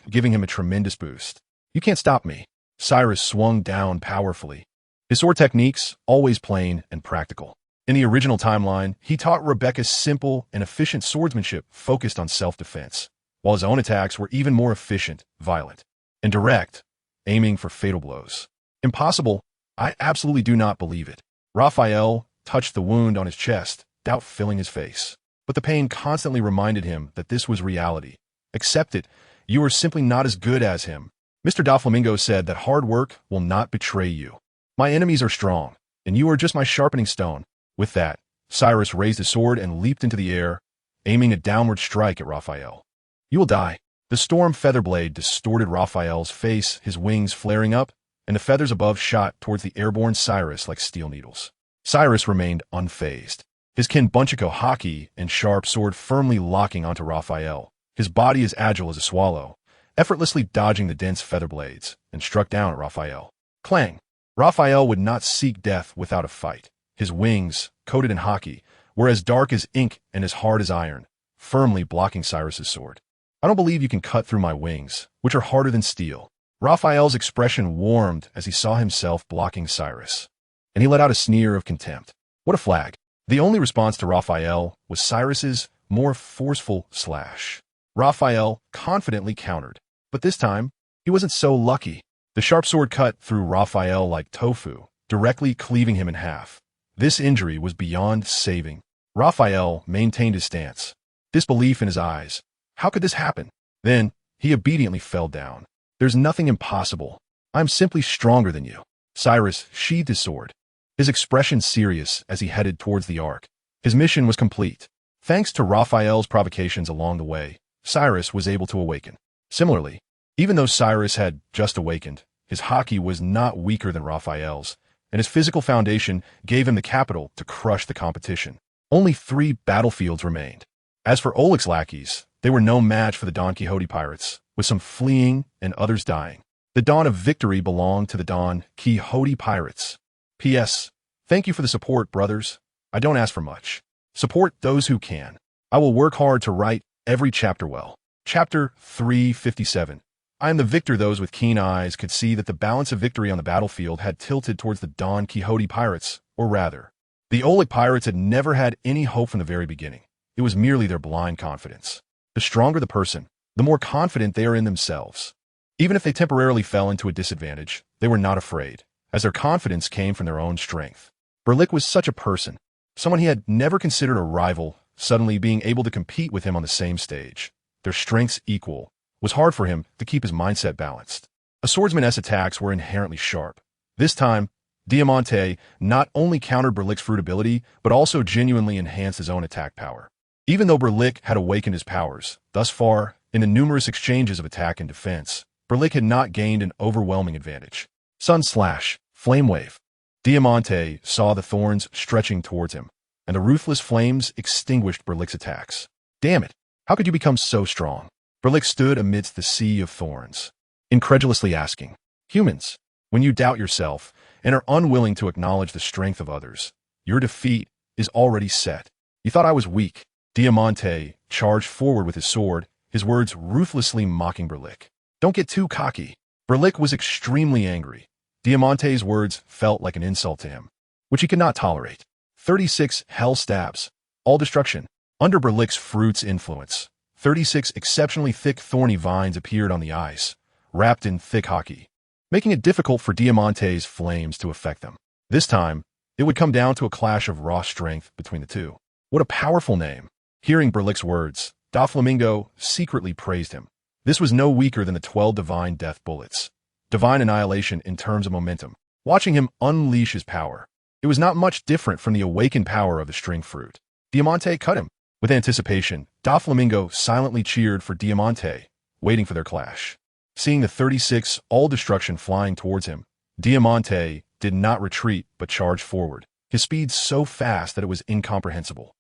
giving him a tremendous boost. You can't stop me. Cyrus swung down powerfully. His sword techniques, always plain and practical. In the original timeline, he taught Rebecca simple and efficient swordsmanship focused on self-defense, while his own attacks were even more efficient, violent, and direct, aiming for fatal blows. Impossible? I absolutely do not believe it. Raphael touched the wound on his chest, doubt filling his face. But the pain constantly reminded him that this was reality. Accept it. You are simply not as good as him. Mr. Doflamingo said that hard work will not betray you. My enemies are strong, and you are just my sharpening stone. With that, Cyrus raised his sword and leaped into the air, aiming a downward strike at Raphael. You will die. The storm feather blade distorted Raphael's face, his wings flaring up, and the feathers above shot towards the airborne Cyrus like steel needles. Cyrus remained unfazed, his Kinbunchiko haki and sharp sword firmly locking onto Raphael. His body as agile as a swallow, effortlessly dodging the dense feather blades, and struck down at Raphael. Clang! Raphael would not seek death without a fight. His wings, coated in haki, were as dark as ink and as hard as iron, firmly blocking Cyrus's sword. I don't believe you can cut through my wings, which are harder than steel. Raphael's expression warmed as he saw himself blocking Cyrus, and he let out a sneer of contempt. What a flag! The only response to Raphael was Cyrus's more forceful slash. Raphael confidently countered, but this time, he wasn't so lucky. The sharp sword cut through Raphael like tofu, directly cleaving him in half. This injury was beyond saving. Raphael maintained his stance, disbelief in his eyes. How could this happen? Then, he obediently fell down. There's nothing impossible. I'm simply stronger than you. Cyrus sheathed his sword, his expression serious as he headed towards the ark. His mission was complete. Thanks to Raphael's provocations along the way, Cyrus was able to awaken. Similarly, even though Cyrus had just awakened, his haki was not weaker than Raphael's, and his physical foundation gave him the capital to crush the competition. Only 3 battlefields remained. As for Oleg's lackeys, they were no match for the Don Quixote pirates, with some fleeing and others dying. The dawn of victory belonged to the Don Quixote pirates. P.S. Thank you for the support, brothers. I don't ask for much. Support those who can. I will work hard to write every chapter well. Chapter 357. I am the victor. Those with keen eyes could see that the balance of victory on the battlefield had tilted towards the Don Quixote pirates, or rather, the Oleg pirates had never had any hope from the very beginning. It was merely their blind confidence. The stronger the person, the more confident they are in themselves. Even if they temporarily fell into a disadvantage, they were not afraid, as their confidence came from their own strength. Berlik was such a person, someone he had never considered a rival, suddenly being able to compete with him on the same stage. Their strengths equal. Was hard for him to keep his mindset balanced. A swordsman's attacks were inherently sharp. This time, Diamante not only countered Berlik's fruit ability, but also genuinely enhanced his own attack power. Even though Berlik had awakened his powers, thus far, in the numerous exchanges of attack and defense, Berlik had not gained an overwhelming advantage. Sun Slash, Flame Wave. Diamante saw the thorns stretching towards him, and the ruthless flames extinguished Berlik's attacks. Damn it! How could you become so strong? Berlik stood amidst the sea of thorns, incredulously asking, humans, when you doubt yourself and are unwilling to acknowledge the strength of others, your defeat is already set. You thought I was weak. Diamante charged forward with his sword, his words ruthlessly mocking Berlik. Don't get too cocky. Berlik was extremely angry. Diamante's words felt like an insult to him, which he could not tolerate. 36 hell stabs. All destruction. Under Berlik's fruit's influence, 36 exceptionally thick thorny vines appeared on the ice, wrapped in thick haki, making it difficult for Diamante's flames to affect them. This time, it would come down to a clash of raw strength between the two. What a powerful name. Hearing Berlik's words, Doflamingo secretly praised him. This was no weaker than the 12 divine death bullets. Divine annihilation in terms of momentum. Watching him unleash his power, it was not much different from the awakened power of the string fruit. Diamante cut him. With anticipation, Doflamingo silently cheered for Diamante, waiting for their clash. Seeing the 36 all-destruction flying towards him, Diamante did not retreat but charged forward, his speed so fast that it was incomprehensible.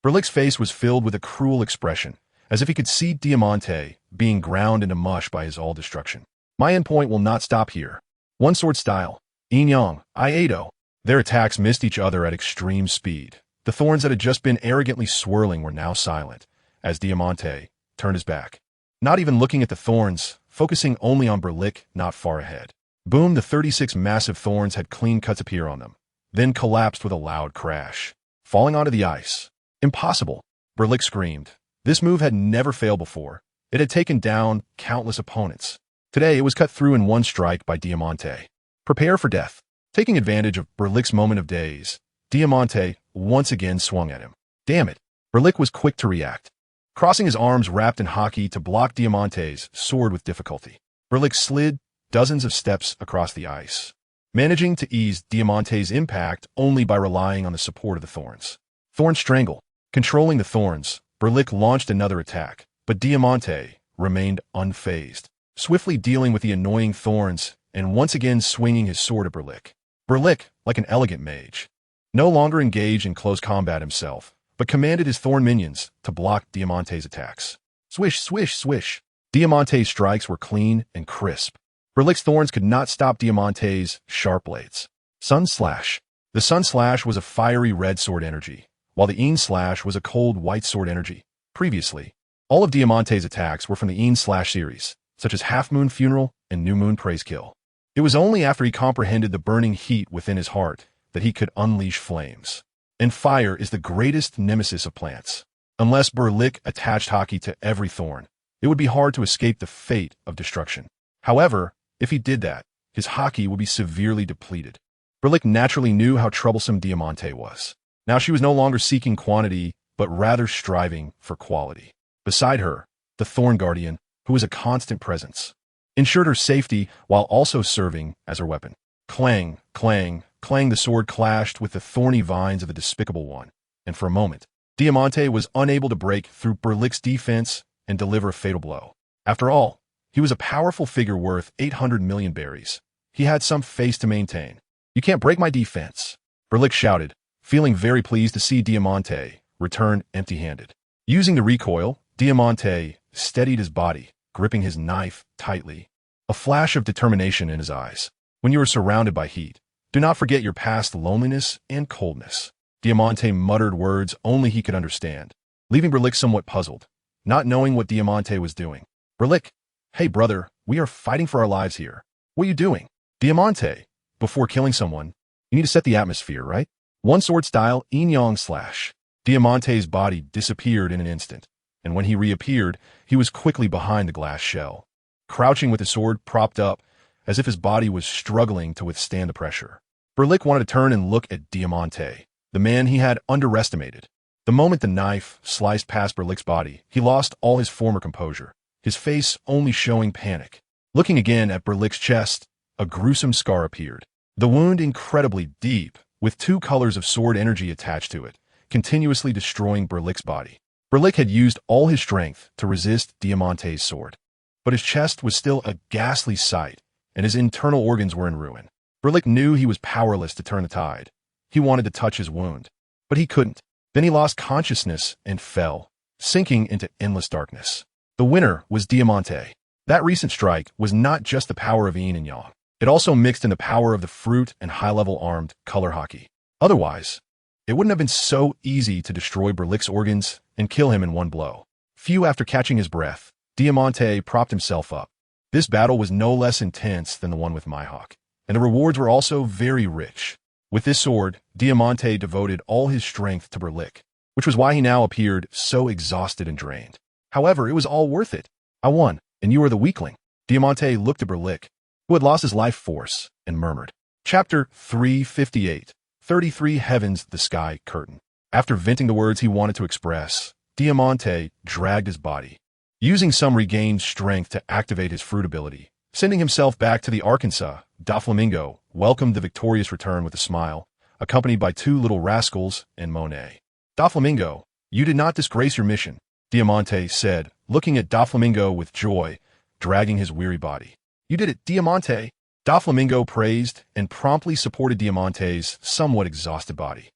Berlik's face was filled with a cruel expression, as if he could see Diamante being ground into mush by his all-destruction. My endpoint will not stop here. One sword style. Yin Yang, Iedo. Their attacks missed each other at extreme speed. The thorns that had just been arrogantly swirling were now silent, as Diamante turned his back. Not even looking at the thorns, focusing only on Berlick not far ahead. Boom, the 36 massive thorns had clean cuts appear on them, then collapsed with a loud crash, falling onto the ice. Impossible, Berlick screamed. This move had never failed before. It had taken down countless opponents. Today, it was cut through in one strike by Diamante. Prepare for death. Taking advantage of Berlick's moment of daze, Diamante once again swung at him. Damn it, Berlick was quick to react, crossing his arms wrapped in hockey to block Diamante's sword with difficulty. Berlick slid dozens of steps across the ice, managing to ease Diamante's impact only by relying on the support of the thorns. Thorn strangle. Controlling the thorns, Berlick launched another attack, but Diamante remained unfazed, swiftly dealing with the annoying thorns and once again swinging his sword at Berlick. Berlick, like an elegant mage, no longer engaged in close combat himself, but commanded his thorn minions to block Diamante's attacks. Swish, swish, swish. Diamante's strikes were clean and crisp. Berlick's thorns could not stop Diamante's sharp blades. Sun Slash. The Sun Slash was a fiery red sword energy, while the Een Slash was a cold white sword energy. Previously, all of Diamante's attacks were from the Een Slash series, such as Half Moon Funeral and New Moon Praise Kill. It was only after he comprehended the burning heat within his heart that he could unleash flames. And fire is the greatest nemesis of plants. Unless Berlick attached hockey to every thorn, it would be hard to escape the fate of destruction. However, if he did that, his hockey would be severely depleted. Berlick naturally knew how troublesome Diamante was. Now she was no longer seeking quantity, but rather striving for quality. Beside her, the Thorn Guardian, who was a constant presence, ensured her safety while also serving as her weapon. Clang, clang, clang, the sword clashed with the thorny vines of the Despicable One, and for a moment, Diamante was unable to break through Berlick's defense and deliver a fatal blow. After all, he was a powerful figure worth 800 million berries. He had some face to maintain. You can't break my defense, Berlick shouted, feeling very pleased to see Diamante return empty-handed. Using the recoil, Diamante steadied his body, gripping his knife tightly, a flash of determination in his eyes. When you are surrounded by heat, do not forget your past loneliness and coldness. Diamante muttered words only he could understand, leaving Berlick somewhat puzzled, not knowing what Diamante was doing. Berlick, hey brother, we are fighting for our lives here. What are you doing? Diamante, before killing someone, you need to set the atmosphere, right? One sword style, Yin-Yang Slash. Diamante's body disappeared in an instant, and when he reappeared, he was quickly behind the glass shell, crouching with his sword propped up, as if his body was struggling to withstand the pressure. Berlick wanted to turn and look at Diamante, the man he had underestimated. The moment the knife sliced past Berlick's body, he lost all his former composure, his face only showing panic. Looking again at Berlick's chest, a gruesome scar appeared. The wound incredibly deep, with 2 colors of sword energy attached to it, continuously destroying Berlick's body. Berlick had used all his strength to resist Diamante's sword, but his chest was still a ghastly sight, and his internal organs were in ruin. Berlick knew he was powerless to turn the tide. He wanted to touch his wound, but he couldn't. Then he lost consciousness and fell, sinking into endless darkness. The winner was Diamante. That recent strike was not just the power of Yin and Yang. It also mixed in the power of the fruit and high-level armed color hockey. Otherwise, it wouldn't have been so easy to destroy Berlick's organs and kill him in one blow. Few after catching his breath, Diamante propped himself up. This battle was no less intense than the one with Mihawk, and the rewards were also very rich. With this sword, Diamante devoted all his strength to Berlick, which was why he now appeared so exhausted and drained. However, it was all worth it. I won, and you are the weakling. Diamante looked at Berlick, who had lost his life force, and murmured. Chapter 358. 33 Heavens, the Sky Curtain. After venting the words he wanted to express, Diamante dragged his body, using some regained strength to activate his fruit ability. Sending himself back to the Arkansas, Doflamingo welcomed the victorious return with a smile, accompanied by 2 little rascals and Monet. Doflamingo, you did not disgrace your mission, Diamante said, looking at Doflamingo with joy, dragging his weary body. You did it, Diamante. Doflamingo praised and promptly supported Diamante's somewhat exhausted body.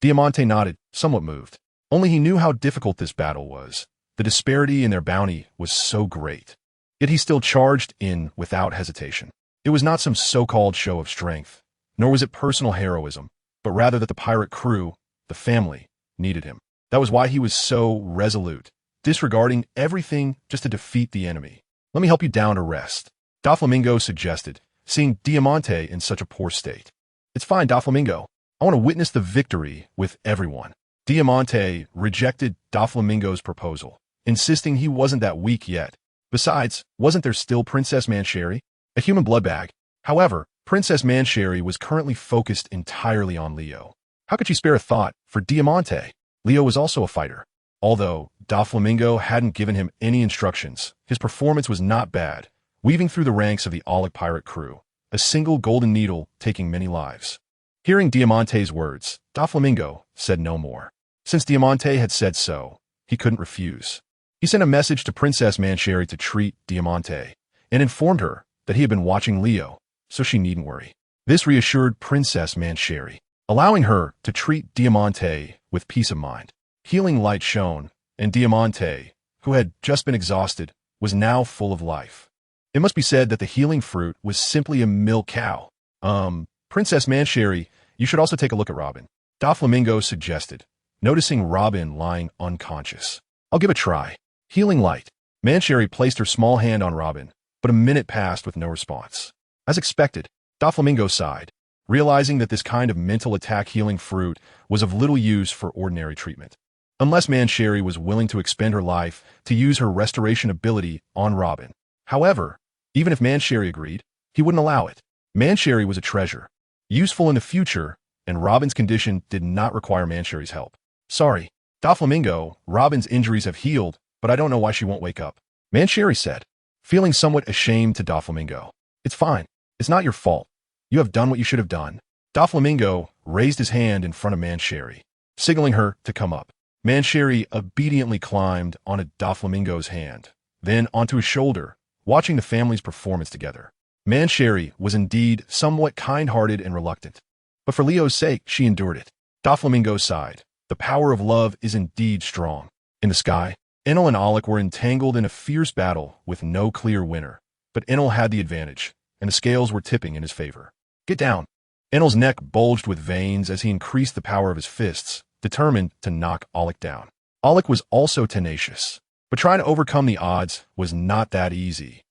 Diamante nodded, somewhat moved. Only he knew how difficult this battle was. The disparity in their bounty was so great. Yet he still charged in without hesitation. It was not some so-called show of strength. nor was it personal heroism, but rather that the pirate crew, the family, needed him. That was why he was so resolute, disregarding everything just to defeat the enemy. Let me help you down to rest, Doflamingo suggested, seeing Diamante in such a poor state. It's fine, Doflamingo. I want to witness the victory with everyone. Diamante rejected Doflamingo's proposal, insisting he wasn't that weak yet. Besides, wasn't there still Princess Mancheri, a human blood bag? However, Princess Mancheri was currently focused entirely on Leo. How could she spare a thought for Diamante? Leo was also a fighter. Although Doflamingo hadn't given him any instructions, his performance was not bad, weaving through the ranks of the Aulic pirate crew, a single golden needle taking many lives. Hearing Diamante's words, Doflamingo said no more. Since Diamante had said so, he couldn't refuse. He sent a message to Princess Mancheri to treat Diamante, and informed her that he had been watching Leo, so she needn't worry. This reassured Princess Mancheri, allowing her to treat Diamante with peace of mind. Healing light shone, and Diamante, who had just been exhausted, was now full of life. It must be said that the healing fruit was simply a milk cow. Princess Mancheri, you should also take a look at Robin, Doflamingo suggested, noticing Robin lying unconscious. I'll give a try. Healing light. Mancheri placed her small hand on Robin, but a minute passed with no response. As expected, Doflamingo sighed, realizing that this kind of mental attack healing fruit was of little use for ordinary treatment. Unless Mancheri was willing to expend her life to use her restoration ability on Robin. However, even if Mancheri agreed, he wouldn't allow it. Mancheri was a treasure, useful in the future, and Robin's condition did not require Mancheri's help. Sorry, Doflamingo, Robin's injuries have healed, but I don't know why she won't wake up, Mancheri said, feeling somewhat ashamed to Doflamingo. It's fine. It's not your fault. You have done what you should have done. Doflamingo raised his hand in front of Mancheri, signaling her to come up. Mancheri obediently climbed onto Doflamingo's hand, then onto his shoulder, watching the family's performance together. Mancheri was indeed somewhat kind-hearted and reluctant, but for Leo's sake, she endured it. Doflamingo sighed. The power of love is indeed strong. In the sky, Enel and Aulic were entangled in a fierce battle with no clear winner, but Enel had the advantage, and the scales were tipping in his favor. Get down. Enel's neck bulged with veins as he increased the power of his fists, determined to knock Aulic down. Aulic was also tenacious, but trying to overcome the odds was not that easy.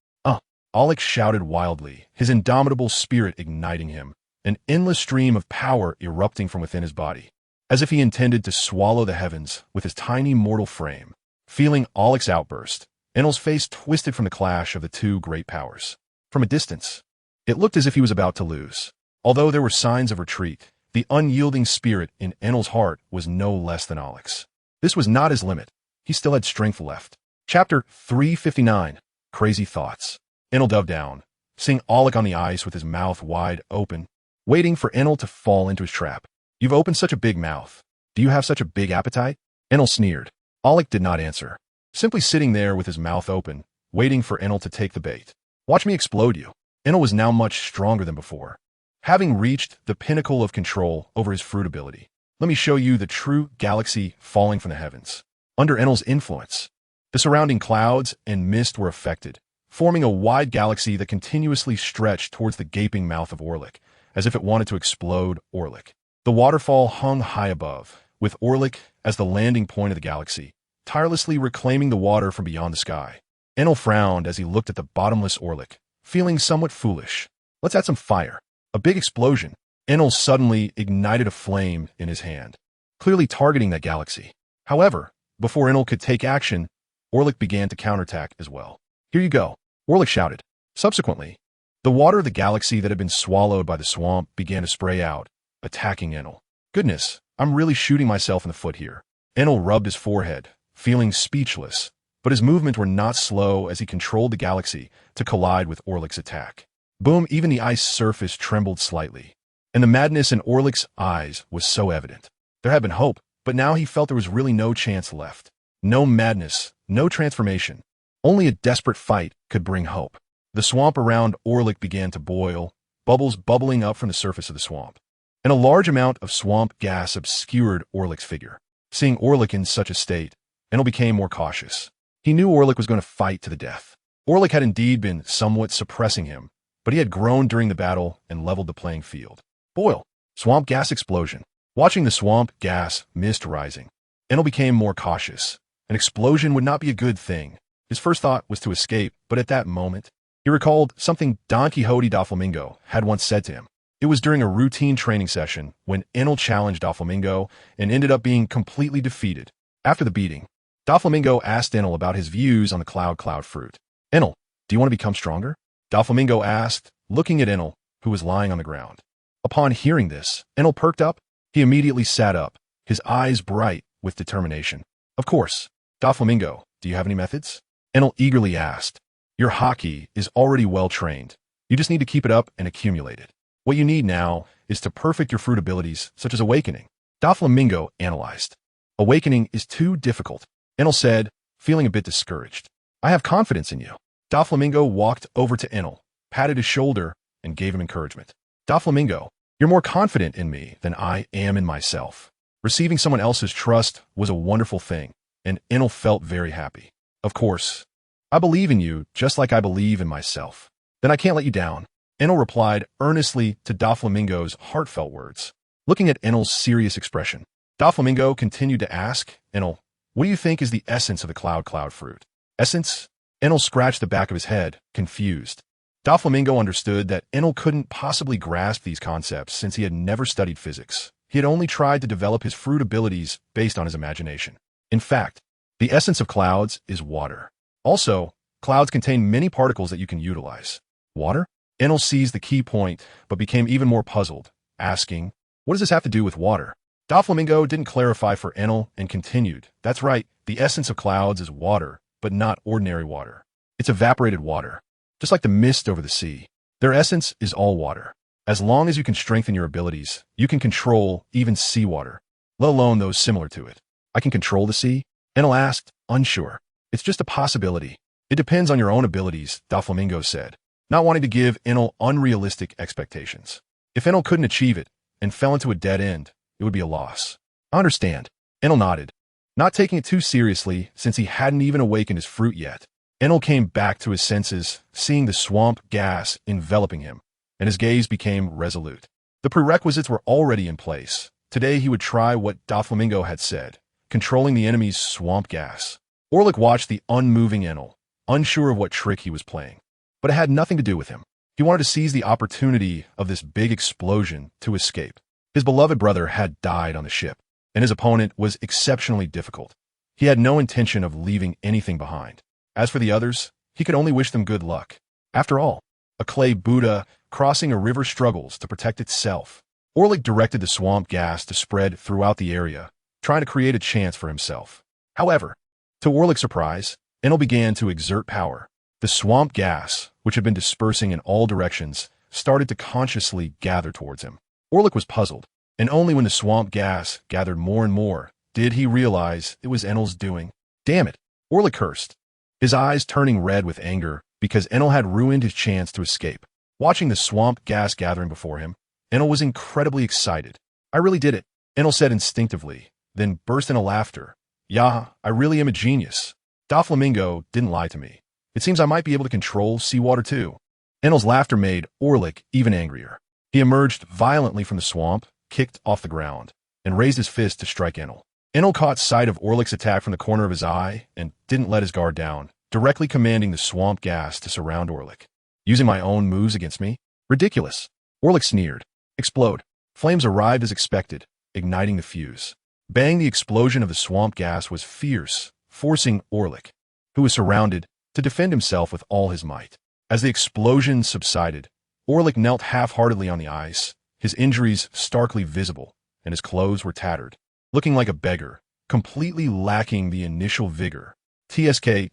Aulic shouted wildly, his indomitable spirit igniting him, an endless stream of power erupting from within his body, as if he intended to swallow the heavens with his tiny mortal frame. Feeling Aulic's outburst, Enel's face twisted from the clash of the two great powers. From a distance, it looked as if he was about to lose. Although there were signs of retreat, the unyielding spirit in Enel's heart was no less than Aulic's. This was not his limit. He still had strength left. Chapter 359, Crazy Thoughts. Enel dove down, seeing Aulic on the ice with his mouth wide open, waiting for Enel to fall into his trap. You've opened such a big mouth. Do you have such a big appetite? Enel sneered. Aulic did not answer, simply sitting there with his mouth open, waiting for Enel to take the bait. Watch me explode you. Enel was now much stronger than before, having reached the pinnacle of control over his fruit ability. Let me show you the true galaxy falling from the heavens. Under Enel's influence, the surrounding clouds and mist were affected, forming a wide galaxy that continuously stretched towards the gaping mouth of Orlic, as if it wanted to explode Orlic. The waterfall hung high above, with Orlic as the landing point of the galaxy, tirelessly reclaiming the water from beyond the sky. Enel frowned as he looked at the bottomless Orlic, feeling somewhat foolish. Let's add some fire. A big explosion. Enel suddenly ignited a flame in his hand, clearly targeting that galaxy. However, before Enel could take action, Orlic began to counterattack as well. Here you go, Orlic shouted. Subsequently, the water of the galaxy that had been swallowed by the swamp began to spray out, attacking Enel. Goodness, I'm really shooting myself in the foot here. Enel rubbed his forehead, feeling speechless, but his movements were not slow as he controlled the galaxy to collide with Orlic's attack. Boom, even the ice surface trembled slightly, and the madness in Orlic's eyes was so evident. There had been hope, but now he felt there was really no chance left. No madness, no transformation. Only a desperate fight could bring hope. The swamp around Orlic began to boil, bubbles bubbling up from the surface of the swamp, and a large amount of swamp gas obscured Orlic's figure. Seeing Orlic in such a state, Enel became more cautious. He knew Orlic was going to fight to the death. Orlic had indeed been somewhat suppressing him, but he had grown during the battle and leveled the playing field. Boil. Swamp gas explosion. Watching the swamp gas mist rising, Enel became more cautious. An explosion would not be a good thing. His first thought was to escape, but at that moment, he recalled something Donquixote Doflamingo had once said to him. It was during a routine training session when Enel challenged Doflamingo and ended up being completely defeated. After the beating, Doflamingo asked Enel about his views on the cloud fruit. Enel, do you want to become stronger? Doflamingo asked, looking at Enel, who was lying on the ground. Upon hearing this, Enel perked up. He immediately sat up, his eyes bright with determination. Of course. Doflamingo, do you have any methods? Enel eagerly asked. Your hockey is already well trained. You just need to keep it up and accumulate it. What you need now is to perfect your fruit abilities, such as awakening. Doflamingo analyzed. Awakening is too difficult. Enel said, feeling a bit discouraged. I have confidence in you. Doflamingo walked over to Enel, patted his shoulder, and gave him encouragement. Doflamingo, you're more confident in me than I am in myself. Receiving someone else's trust was a wonderful thing, and Enel felt very happy. Of course, I believe in you just like I believe in myself. Then I can't let you down. Enel replied earnestly to Doflamingo's heartfelt words. Looking at Enel's serious expression, Doflamingo continued to ask, Enel, what do you think is the essence of the cloud fruit? Essence? Enel scratched the back of his head, confused. Doflamingo understood that Enel couldn't possibly grasp these concepts since he had never studied physics. He had only tried to develop his fruit abilities based on his imagination. In fact, the essence of clouds is water. Also, clouds contain many particles that you can utilize. Water? Enel seized the key point, but became even more puzzled, asking, what does this have to do with water? Doflamingo didn't clarify for Enel and continued, that's right, the essence of clouds is water, but not ordinary water. It's evaporated water, just like the mist over the sea. Their essence is all water. As long as you can strengthen your abilities, you can control even seawater, let alone those similar to it. I can control the sea? Enel asked, unsure. It's just a possibility. It depends on your own abilities, Doflamingo said, not wanting to give Enel unrealistic expectations. If Enel couldn't achieve it and fell into a dead end, it would be a loss. I understand. Enel nodded, not taking it too seriously since he hadn't even awakened his fruit yet. Enel came back to his senses, seeing the swamp gas enveloping him, and his gaze became resolute. The prerequisites were already in place. Today he would try what Doflamingo had said, controlling the enemy's swamp gas. Orlick watched the unmoving Enel, unsure of what trick he was playing. But it had nothing to do with him. He wanted to seize the opportunity of this big explosion to escape. His beloved brother had died on the ship, and his opponent was exceptionally difficult. He had no intention of leaving anything behind. As for the others, he could only wish them good luck. After all, a clay Buddha crossing a river struggles to protect itself. Orlick directed the swamp gas to spread throughout the area, trying to create a chance for himself. However, to Orlick's surprise, Enel began to exert power. The swamp gas, which had been dispersing in all directions, started to consciously gather towards him. Orlick was puzzled, and only when the swamp gas gathered more and more did he realize it was Enel's doing. Damn it, Orlick cursed, his eyes turning red with anger because Enel had ruined his chance to escape. Watching the swamp gas gathering before him, Enel was incredibly excited. I really did it, Enel said instinctively, then burst into laughter. Yeah, I really am a genius. Doflamingo didn't lie to me. It seems I might be able to control seawater too. Enel's laughter made Orlick even angrier. He emerged violently from the swamp, kicked off the ground, and raised his fist to strike Enel. Enel caught sight of Orlick's attack from the corner of his eye and didn't let his guard down, directly commanding the swamp gas to surround Orlick. Using my own moves against me? Ridiculous. Orlick sneered. Explode. Flames arrived as expected, igniting the fuse. Bang, the explosion of the swamp gas was fierce, forcing Orlick, who was surrounded, to defend himself with all his might. As the explosion subsided, Orlick knelt half-heartedly on the ice, his injuries starkly visible, and his clothes were tattered, looking like a beggar, completely lacking the initial vigor. TSK,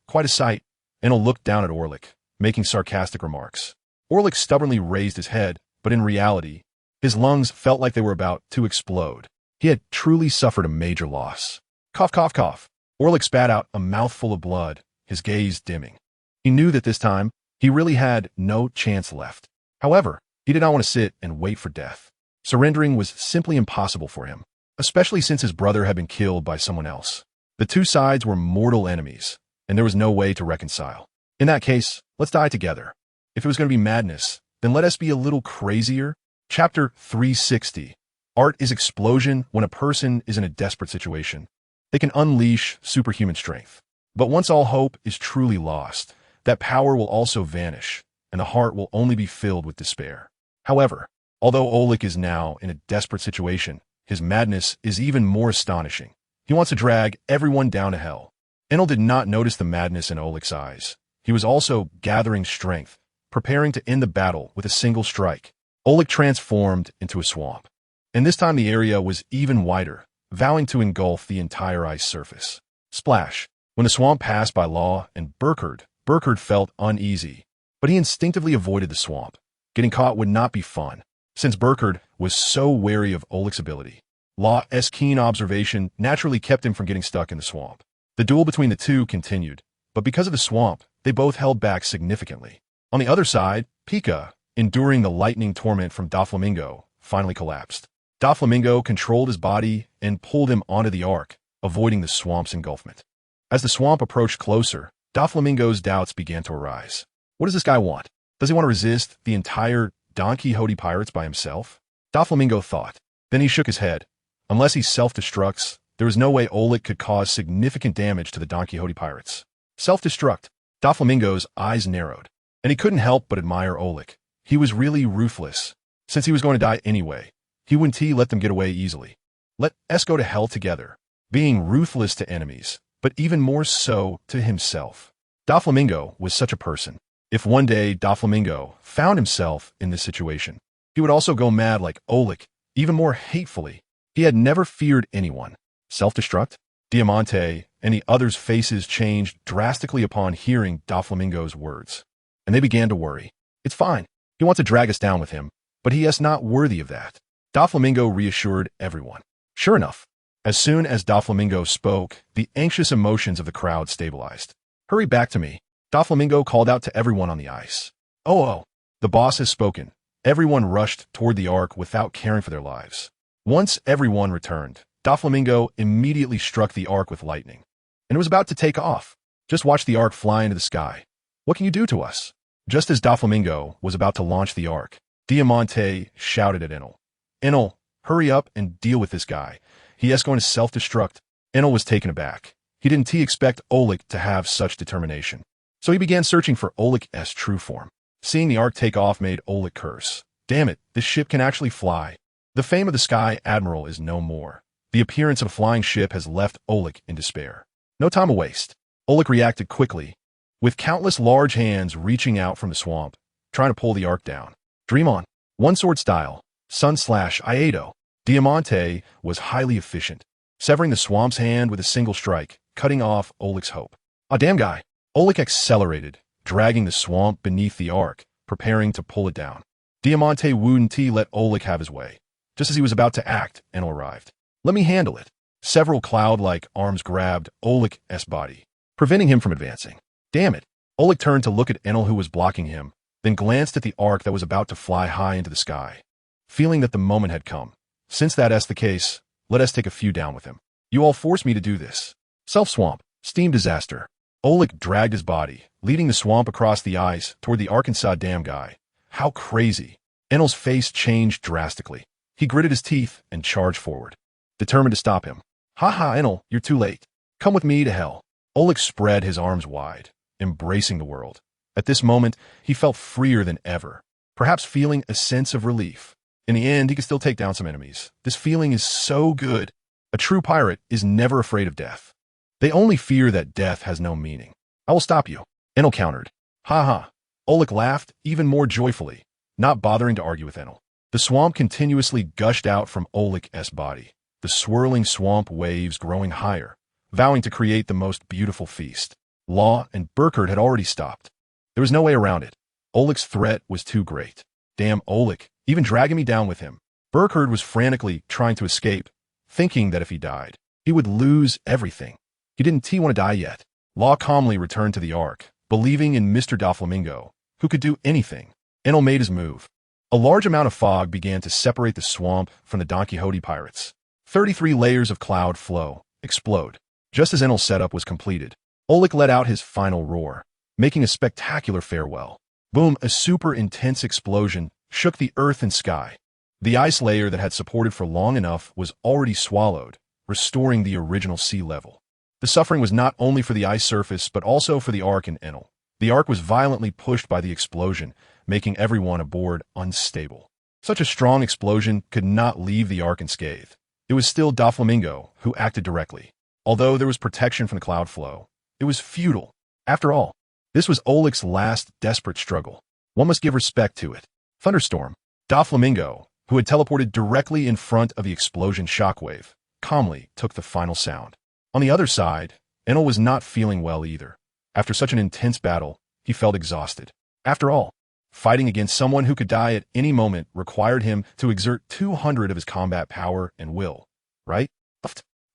quite a sight. Enel looked down at Orlick, making sarcastic remarks. Orlick stubbornly raised his head, but in reality, his lungs felt like they were about to explode. He had truly suffered a major loss. Cough, cough, cough. Orlick spat out a mouthful of blood, his gaze dimming. He knew that this time, he really had no chance left. However, he did not want to sit and wait for death. Surrendering was simply impossible for him, especially since his brother had been killed by someone else. The two sides were mortal enemies, and there was no way to reconcile. In that case, let's die together. If it was going to be madness, then let us be a little crazier. Chapter 360. Art is explosion. When a person is in a desperate situation, they can unleash superhuman strength. But once all hope is truly lost, that power will also vanish, and the heart will only be filled with despair. However, although Oleg is now in a desperate situation, his madness is even more astonishing. He wants to drag everyone down to hell. Enel did not notice the madness in Oleg's eyes. He was also gathering strength, preparing to end the battle with a single strike. Oleg transformed into a swamp, and this time the area was even wider, vowing to engulf the entire ice surface. Splash! When the swamp passed by Law and Burkhardt felt uneasy, but he instinctively avoided the swamp. Getting caught would not be fun, since Burkhardt was so wary of Oleg's ability. Law's keen observation naturally kept him from getting stuck in the swamp. The duel between the two continued, but because of the swamp, they both held back significantly. On the other side, Pika, enduring the lightning torment from Doflamingo, finally collapsed. Doflamingo controlled his body and pulled him onto the ark, avoiding the swamp's engulfment. As the swamp approached closer, Doflamingo's doubts began to arise. What does this guy want? Does he want to resist the entire Donquixote pirates by himself? Doflamingo thought. Then he shook his head. Unless he self-destructs, there is no way Oleg could cause significant damage to the Donquixote pirates. Self-destruct. Doflamingo's eyes narrowed, and he couldn't help but admire Oleg. He was really ruthless. Since he was going to die anyway, he wouldn't let them get away easily. Let us go to hell together, being ruthless to enemies, but even more so to himself. Doflamingo was such a person. If one day Doflamingo found himself in this situation, he would also go mad like Oleg, even more hatefully. He had never feared anyone. Self-destruct? Diamante and the others' faces changed drastically upon hearing Doflamingo's words, and they began to worry. It's fine. He wants to drag us down with him, but he is not worthy of that. Doflamingo reassured everyone. Sure enough, as soon as Doflamingo spoke, the anxious emotions of the crowd stabilized. Hurry back to me. Doflamingo called out to everyone on the ice. Oh, the boss has spoken. Everyone rushed toward the ark without caring for their lives. Once everyone returned, Doflamingo immediately struck the ark with lightning, and it was about to take off. Just watch the ark fly into the sky. What can you do to us? Just as Doflamingo was about to launch the ark, Diamante shouted at Enel. Enel, hurry up and deal with this guy. He is going to self-destruct. Enel was taken aback. He didn't expect Oleg to have such determination. So he began searching for Oleg's true form. Seeing the ark take off made Oleg curse. Damn it, this ship can actually fly. The fame of the Sky Admiral is no more. The appearance of a flying ship has left Oleg in despair. No time to waste. Oleg reacted quickly, with countless large hands reaching out from the swamp, trying to pull the ark down. Dream on. One sword style. Sun/Iato. Diamante was highly efficient, severing the swamp's hand with a single strike, cutting off Oleg's hope. Ah, damn guy. Oleg accelerated, dragging the swamp beneath the ark, preparing to pull it down. Diamante wouldn't let Oleg have his way. Just as he was about to act, Enel arrived. Let me handle it. Several cloud-like arms grabbed Oleg's body, preventing him from advancing. Damn it. Oleg turned to look at Enel, who was blocking him, then glanced at the ark that was about to fly high into the sky, feeling that the moment had come. Since that is the case, let us take a few down with him. You all forced me to do this. Self-swamp. Steam disaster. Oleg dragged his body, leading the swamp across the ice toward the Arkansas Dam guy. How crazy. Enel's face changed drastically. He gritted his teeth and charged forward, determined to stop him. Ha, Enel, you're too late. Come with me to hell. Oleg spread his arms wide, embracing the world. At this moment, he felt freer than ever, perhaps feeling a sense of relief. In the end, he could still take down some enemies. This feeling is so good. A true pirate is never afraid of death. They only fear that death has no meaning. I will stop you. Enel countered. Ha. Oleg laughed even more joyfully, not bothering to argue with Enel. The swamp continuously gushed out from Oleg's body, the swirling swamp waves growing higher, vowing to create the most beautiful feast. Law and Burkhardt had already stopped. There was no way around it. Oleg's threat was too great. Damn Oleg, even dragging me down with him. Burkhardt was frantically trying to escape, thinking that if he died, he would lose everything. He didn't want to die yet. Law calmly returned to the ark, believing in Mr. Doflamingo, who could do anything. Enel made his move. A large amount of fog began to separate the swamp from the Donquixote pirates. 33 layers of cloud explode. Just as Enel's setup was completed, Oleg let out his final roar, making a spectacular farewell. Boom, a super intense explosion shook the earth and sky. The ice layer that had supported for long enough was already swallowed, restoring the original sea level. The suffering was not only for the ice surface, but also for the Ark and Enel. The Ark was violently pushed by the explosion, making everyone aboard unstable. Such a strong explosion could not leave the Ark unscathed. It was still Doflamingo who acted directly. Although there was protection from the cloud flow, it was futile. After all, this was Oleg's last desperate struggle. One must give respect to it. Thunderstorm. Doflamingo, who had teleported directly in front of the explosion shockwave, calmly took the final sound. On the other side, Enel was not feeling well either. After such an intense battle, he felt exhausted. After all, fighting against someone who could die at any moment required him to exert 200 of his combat power and will, right?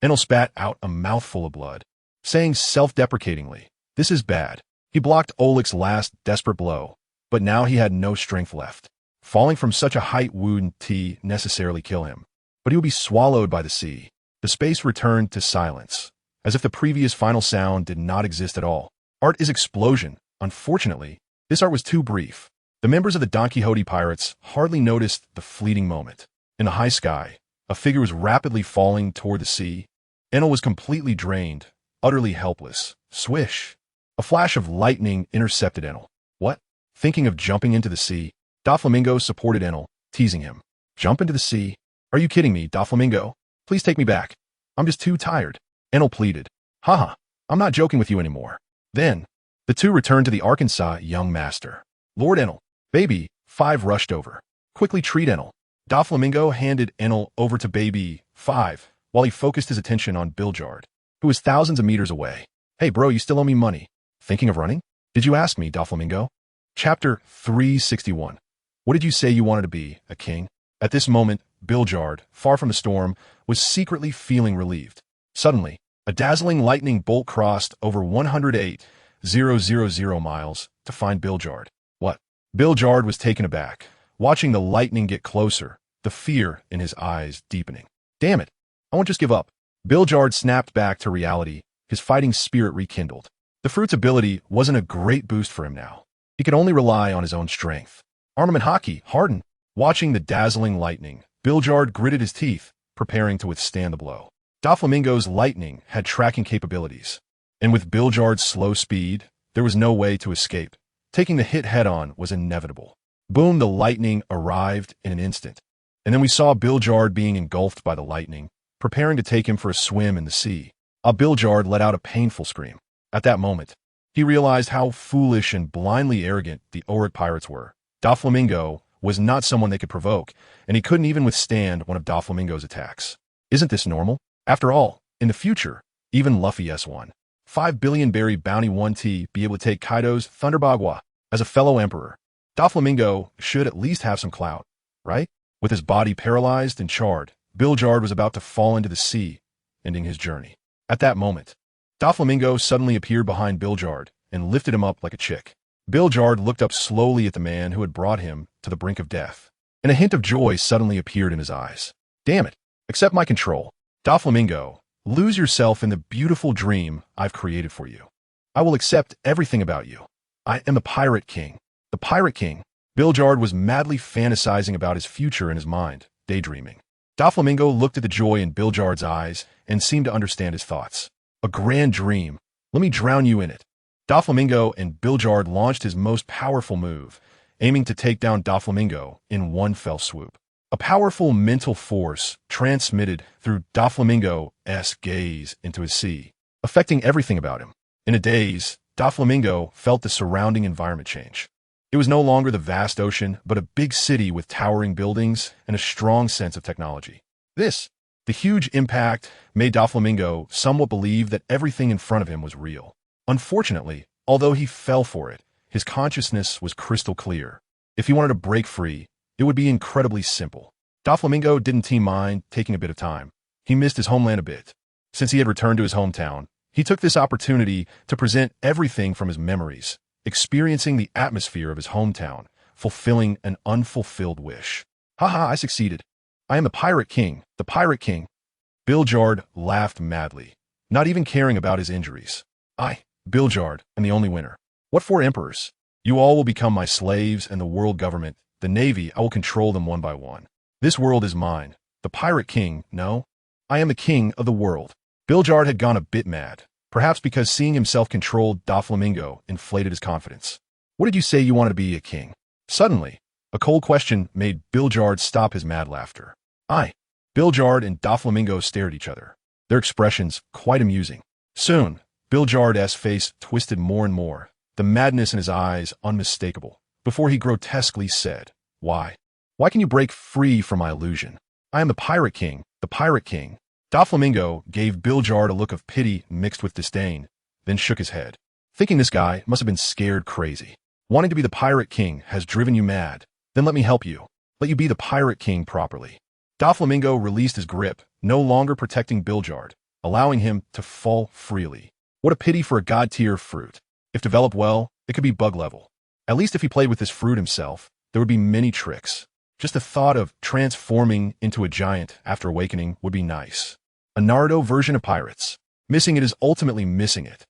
Enel spat out a mouthful of blood, saying self-deprecatingly, "This is bad." He blocked Oleg's last desperate blow, but now he had no strength left. Falling from such a height wouldn't necessarily kill him, but he would be swallowed by the sea. The space returned to silence, as if the previous final sound did not exist at all. Art is explosion. Unfortunately, this art was too brief. The members of the Donquixote pirates hardly noticed the fleeting moment. In the high sky, a figure was rapidly falling toward the sea. Enel was completely drained, utterly helpless. Swish! A flash of lightning intercepted Enel. What? Thinking of jumping into the sea? Doflamingo supported Enel, teasing him. Jump into the sea? Are you kidding me, Doflamingo? Please take me back. I'm just too tired. Enel pleaded. Haha, I'm not joking with you anymore. Then, the two returned to the Arkansas young master. Lord Enel, baby, 5 rushed over. Quickly treat Enel. Doflamingo handed Enel over to baby 5 while he focused his attention on Biljard, who was thousands of meters away. Hey bro, you still owe me money. Thinking of running? Did you ask me, Doflamingo? Chapter 361. What did you say you wanted to be, a king? At this moment, Biljard, far from the storm, was secretly feeling relieved. Suddenly, a dazzling lightning bolt crossed over 108,000 miles to find Biljard. What? Biljard was taken aback, watching the lightning get closer, the fear in his eyes deepening. Damn it, I won't just give up. Biljard snapped back to reality, his fighting spirit rekindled. The fruit's ability wasn't a great boost for him now. He could only rely on his own strength. Armament hockey, hardened. Watching the dazzling lightning, Biljard gritted his teeth, preparing to withstand the blow. Doflamingo's lightning had tracking capabilities, and with Biljard's slow speed, there was no way to escape. Taking the hit head-on was inevitable. Boom, the lightning arrived in an instant, and then we saw Biljard being engulfed by the lightning, preparing to take him for a swim in the sea. Biljard let out a painful scream. At that moment, he realized how foolish and blindly arrogant the Auric pirates were. Doflamingo was not someone they could provoke, and he couldn't even withstand one of Doflamingo's attacks. Isn't this normal? After all, in the future, even Luffy S1, 5 billion berry bounty 1T be able to take Kaido's Thunderbagua as a fellow emperor. Doflamingo should at least have some clout, right? With his body paralyzed and charred, Biljard was about to fall into the sea, ending his journey. At that moment, Doflamingo suddenly appeared behind Biljard and lifted him up like a chick. Biljard looked up slowly at the man who had brought him to the brink of death, and a hint of joy suddenly appeared in his eyes. Damn it, accept my control. Doflamingo, lose yourself in the beautiful dream I've created for you. I will accept everything about you. I am the Pirate King. The Pirate King. Biljard was madly fantasizing about his future in his mind, daydreaming. Doflamingo looked at the joy in Biljard's eyes and seemed to understand his thoughts. A grand dream. Let me drown you in it. Doflamingo and Biljard launched his most powerful move, aiming to take down Doflamingo in one fell swoop. A powerful mental force transmitted through Doflamingo's gaze into his sea, affecting everything about him. In a daze, Doflamingo felt the surrounding environment change. It was no longer the vast ocean, but a big city with towering buildings and a strong sense of technology. The huge impact made Doflamingo somewhat believe that everything in front of him was real. Unfortunately, although he fell for it, his consciousness was crystal clear. If he wanted to break free, it would be incredibly simple. Doflamingo didn't mind taking a bit of time. He missed his homeland a bit. Since he had returned to his hometown, he took this opportunity to present everything from his memories, experiencing the atmosphere of his hometown, fulfilling an unfulfilled wish. Haha, I succeeded. I am the Pirate King, the Pirate King. Biljard laughed madly, not even caring about his injuries. I, Biljard, am the only winner. What 4 emperors? You all will become my slaves, and the world government, the navy, I will control them one by one. This world is mine. The pirate king, no. I am the king of the world. Bilgeard had gone a bit mad, perhaps because seeing himself control Doflamingo inflated his confidence. What did you say you wanted to be, a king? Suddenly, a cold question made Bilgeard stop his mad laughter. Bilgeard and Doflamingo stared at each other, their expressions quite amusing. Soon, Bilgeard's face twisted more and more, the madness in his eyes unmistakable, before he grotesquely said, Why? Why can you break free from my illusion? I am the pirate king, the pirate king. Doflamingo gave Bilgeard a look of pity mixed with disdain, then shook his head, thinking this guy must have been scared crazy. Wanting to be the pirate king has driven you mad. Then let me help you. Let you be the pirate king properly. Doflamingo released his grip, no longer protecting Bilgeard, allowing him to fall freely. What a pity for a god-tier fruit. If developed well, it could be bug level. At least if he played with this fruit himself, there would be many tricks. Just the thought of transforming into a giant after awakening would be nice. A Naruto version of pirates. Missing it is ultimately missing it.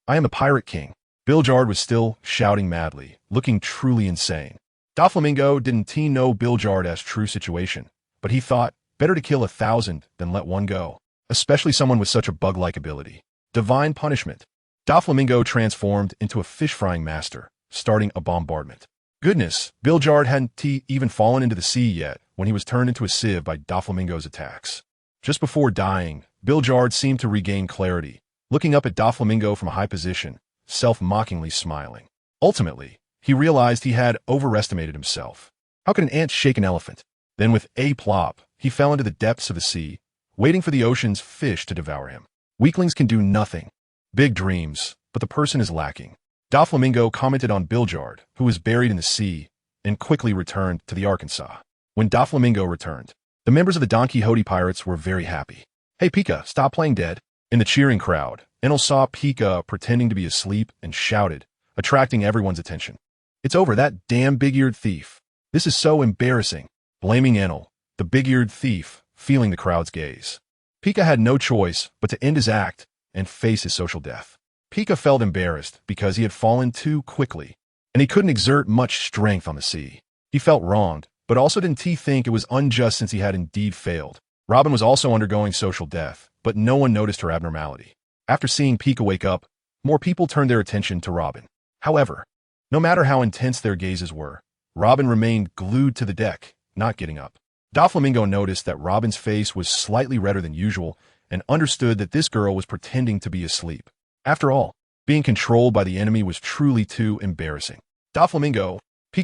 I am the pirate king. Bilgeard was still shouting madly, looking truly insane. Doflamingo didn't know Bilgeard's true situation, but he thought, better to kill 1,000 than let one go, especially someone with such a bug-like ability. Divine punishment. Doflamingo transformed into a fish-frying master, starting a bombardment. Goodness, Bilgeard hadn't even fallen into the sea yet when he was turned into a sieve by Doflamingo's attacks. Just before dying, Bilgeard seemed to regain clarity, looking up at Doflamingo from a high position, self-mockingly smiling. Ultimately, he realized he had overestimated himself. How could an ant shake an elephant? Then with a plop, he fell into the depths of the sea, waiting for the ocean's fish to devour him. Weaklings can do nothing. Big dreams, but the person is lacking. Doflamingo commented on Bilgeard, who was buried in the sea, and quickly returned to the Arkansas. When Doflamingo returned, the members of the Donquixote pirates were very happy. Hey Pika, stop playing dead. In the cheering crowd, Enel saw Pika pretending to be asleep and shouted, attracting everyone's attention. It's over, that damn big-eared thief. This is so embarrassing. Blaming Enel, the big-eared thief, feeling the crowd's gaze. Pika had no choice but to end his act and face his social death. Pika felt embarrassed because he had fallen too quickly, and he couldn't exert much strength on the sea. He felt wronged, but also didn't think it was unjust since he had indeed failed. Robin was also undergoing social death, but no one noticed her abnormality. After seeing Pika wake up, more people turned their attention to Robin. However, no matter how intense their gazes were, Robin remained glued to the deck, not getting up. Doflamingo noticed that Robin's face was slightly redder than usual and understood that this girl was pretending to be asleep. After all, being controlled by the enemy was truly too embarrassing. Pika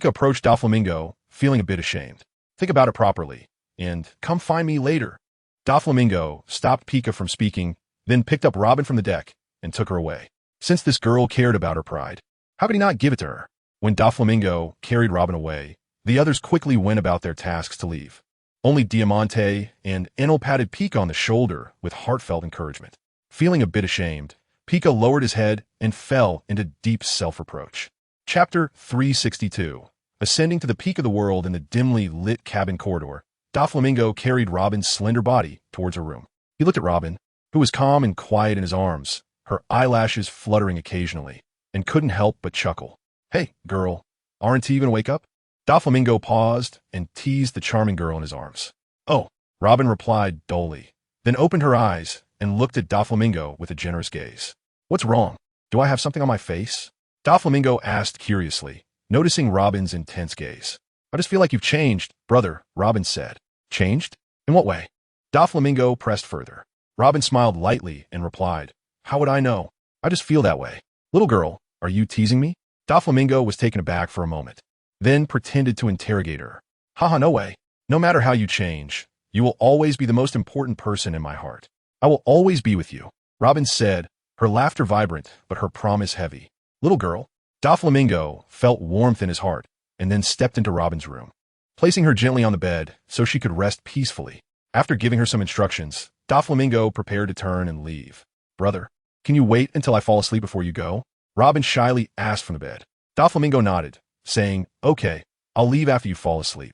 approached Doflamingo, feeling a bit ashamed. Think about it properly, and come find me later. Doflamingo stopped Pika from speaking, then picked up Robin from the deck and took her away. Since this girl cared about her pride, how could he not give it to her? When Doflamingo carried Robin away, the others quickly went about their tasks to leave. Only Diamante and Enel patted Pika on the shoulder with heartfelt encouragement. Feeling a bit ashamed, Pika lowered his head and fell into deep self-reproach. Chapter 362. Ascending to the peak of the world in the dimly lit cabin corridor, Doflamingo carried Robin's slender body towards her room. He looked at Robin, who was calm and quiet in his arms, her eyelashes fluttering occasionally, and couldn't help but chuckle. Hey, girl, aren't you even wake up? Doflamingo paused and teased the charming girl in his arms. Oh, Robin replied dully, then opened her eyes and looked at Doflamingo with a generous gaze. What's wrong? Do I have something on my face? Doflamingo asked curiously, noticing Robin's intense gaze. I just feel like you've changed, brother, Robin said. Changed? In what way? Doflamingo pressed further. Robin smiled lightly and replied, How would I know? I just feel that way. Little girl, are you teasing me? Doflamingo was taken aback for a moment, then pretended to interrogate her. Haha, no way. No matter how you change, you will always be the most important person in my heart. I will always be with you, Robin said, her laughter vibrant, but her promise heavy. Little girl. Doflamingo felt warmth in his heart, and then stepped into Robin's room, placing her gently on the bed so she could rest peacefully. After giving her some instructions, Doflamingo prepared to turn and leave. Brother, can you wait until I fall asleep before you go? Robin shyly asked from the bed. Doflamingo nodded, saying, Okay, I'll leave after you fall asleep.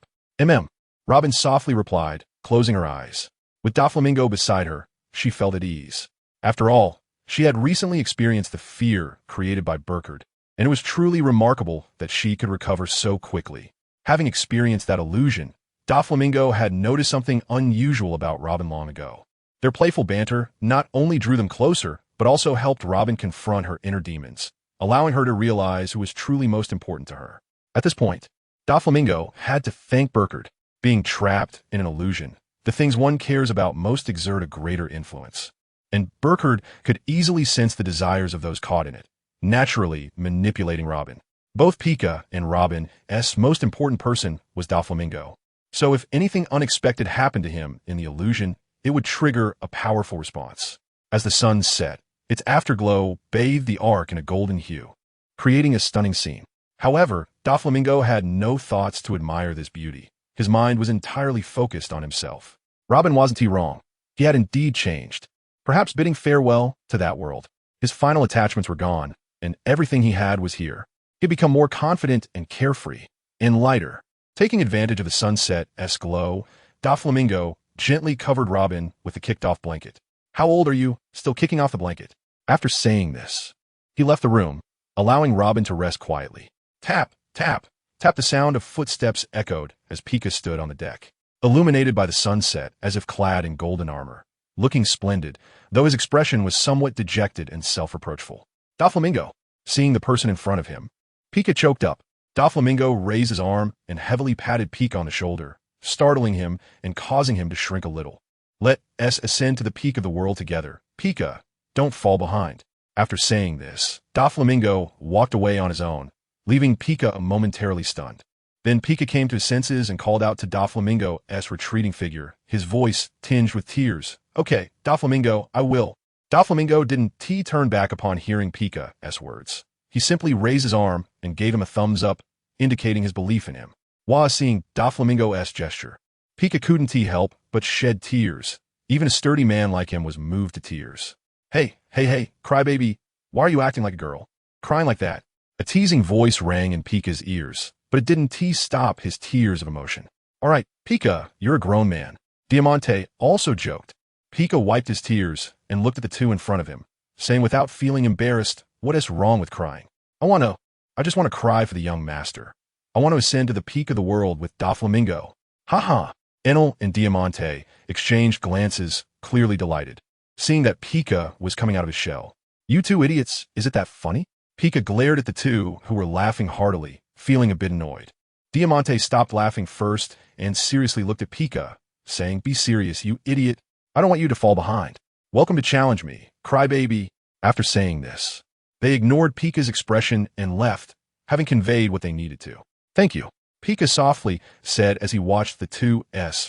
Robin softly replied, closing her eyes. With Doflamingo beside her, she felt at ease. After all, she had recently experienced the fear created by Burkard, and it was truly remarkable that she could recover so quickly. Having experienced that illusion, Doflamingo had noticed something unusual about Robin long ago. Their playful banter not only drew them closer, but also helped Robin confront her inner demons, allowing her to realize who was truly most important to her. At this point, Doflamingo had to thank Burkard. Being trapped in an illusion, the things one cares about most exert a greater influence. And Burkard could easily sense the desires of those caught in it, naturally manipulating Robin. Both Pika and Robin's most important person was Doflamingo. So if anything unexpected happened to him in the illusion, it would trigger a powerful response. As the sun set, its afterglow bathed the ark in a golden hue, creating a stunning scene. However, Doflamingo had no thoughts to admire this beauty. His mind was entirely focused on himself. Robin wasn't wrong. He had indeed changed, perhaps bidding farewell to that world. His final attachments were gone, and everything he had was here. He had become more confident and carefree, and lighter. Taking advantage of the sunset's glow, Doflamingo gently covered Robin with a kicked-off blanket. "How old are you? Still kicking off the blanket?" After saying this, he left the room, allowing Robin to rest quietly. Tap, tap, tap. The sound of footsteps echoed as Pika stood on the deck, illuminated by the sunset as if clad in golden armor, looking splendid, though his expression was somewhat dejected and self-reproachful. Doflamingo, seeing the person in front of him, Pika choked up. Doflamingo raised his arm and heavily patted Pika on the shoulder, startling him and causing him to shrink a little. "Let us ascend to the peak of the world together. Pika, don't fall behind." After saying this, Doflamingo walked away on his own, leaving Pika momentarily stunned. Then Pika came to his senses and called out to Doflamingo's retreating figure, his voice tinged with tears. "Okay, Doflamingo, I will." Doflamingo didn't turn back upon hearing Pika's words. He simply raised his arm and gave him a thumbs up, indicating his belief in him. While seeing Doflamingo's gesture, Pika couldn't help but shed tears. Even a sturdy man like him was moved to tears. Hey, crybaby, why are you acting like a girl? Crying like that?" A teasing voice rang in Pika's ears, but it didn't stop his tears of emotion. "All right, Pika, you're a grown man." Diamante also joked. Pika wiped his tears and looked at the two in front of him, saying without feeling embarrassed, "What is wrong with crying? I just want to cry for the young master. I want to ascend to the peak of the world with Doflamingo." "Ha." Enel and Diamante exchanged glances, clearly delighted, seeing that Pika was coming out of his shell. "You two idiots, is it that funny?" Pika glared at the two, who were laughing heartily, feeling a bit annoyed. Diamante stopped laughing first and seriously looked at Pika, saying, "Be serious, you idiot. I don't want you to fall behind. Welcome to challenge me, crybaby." After saying this, they ignored Pika's expression and left, having conveyed what they needed to. "Thank you," Pika softly said as he watched the two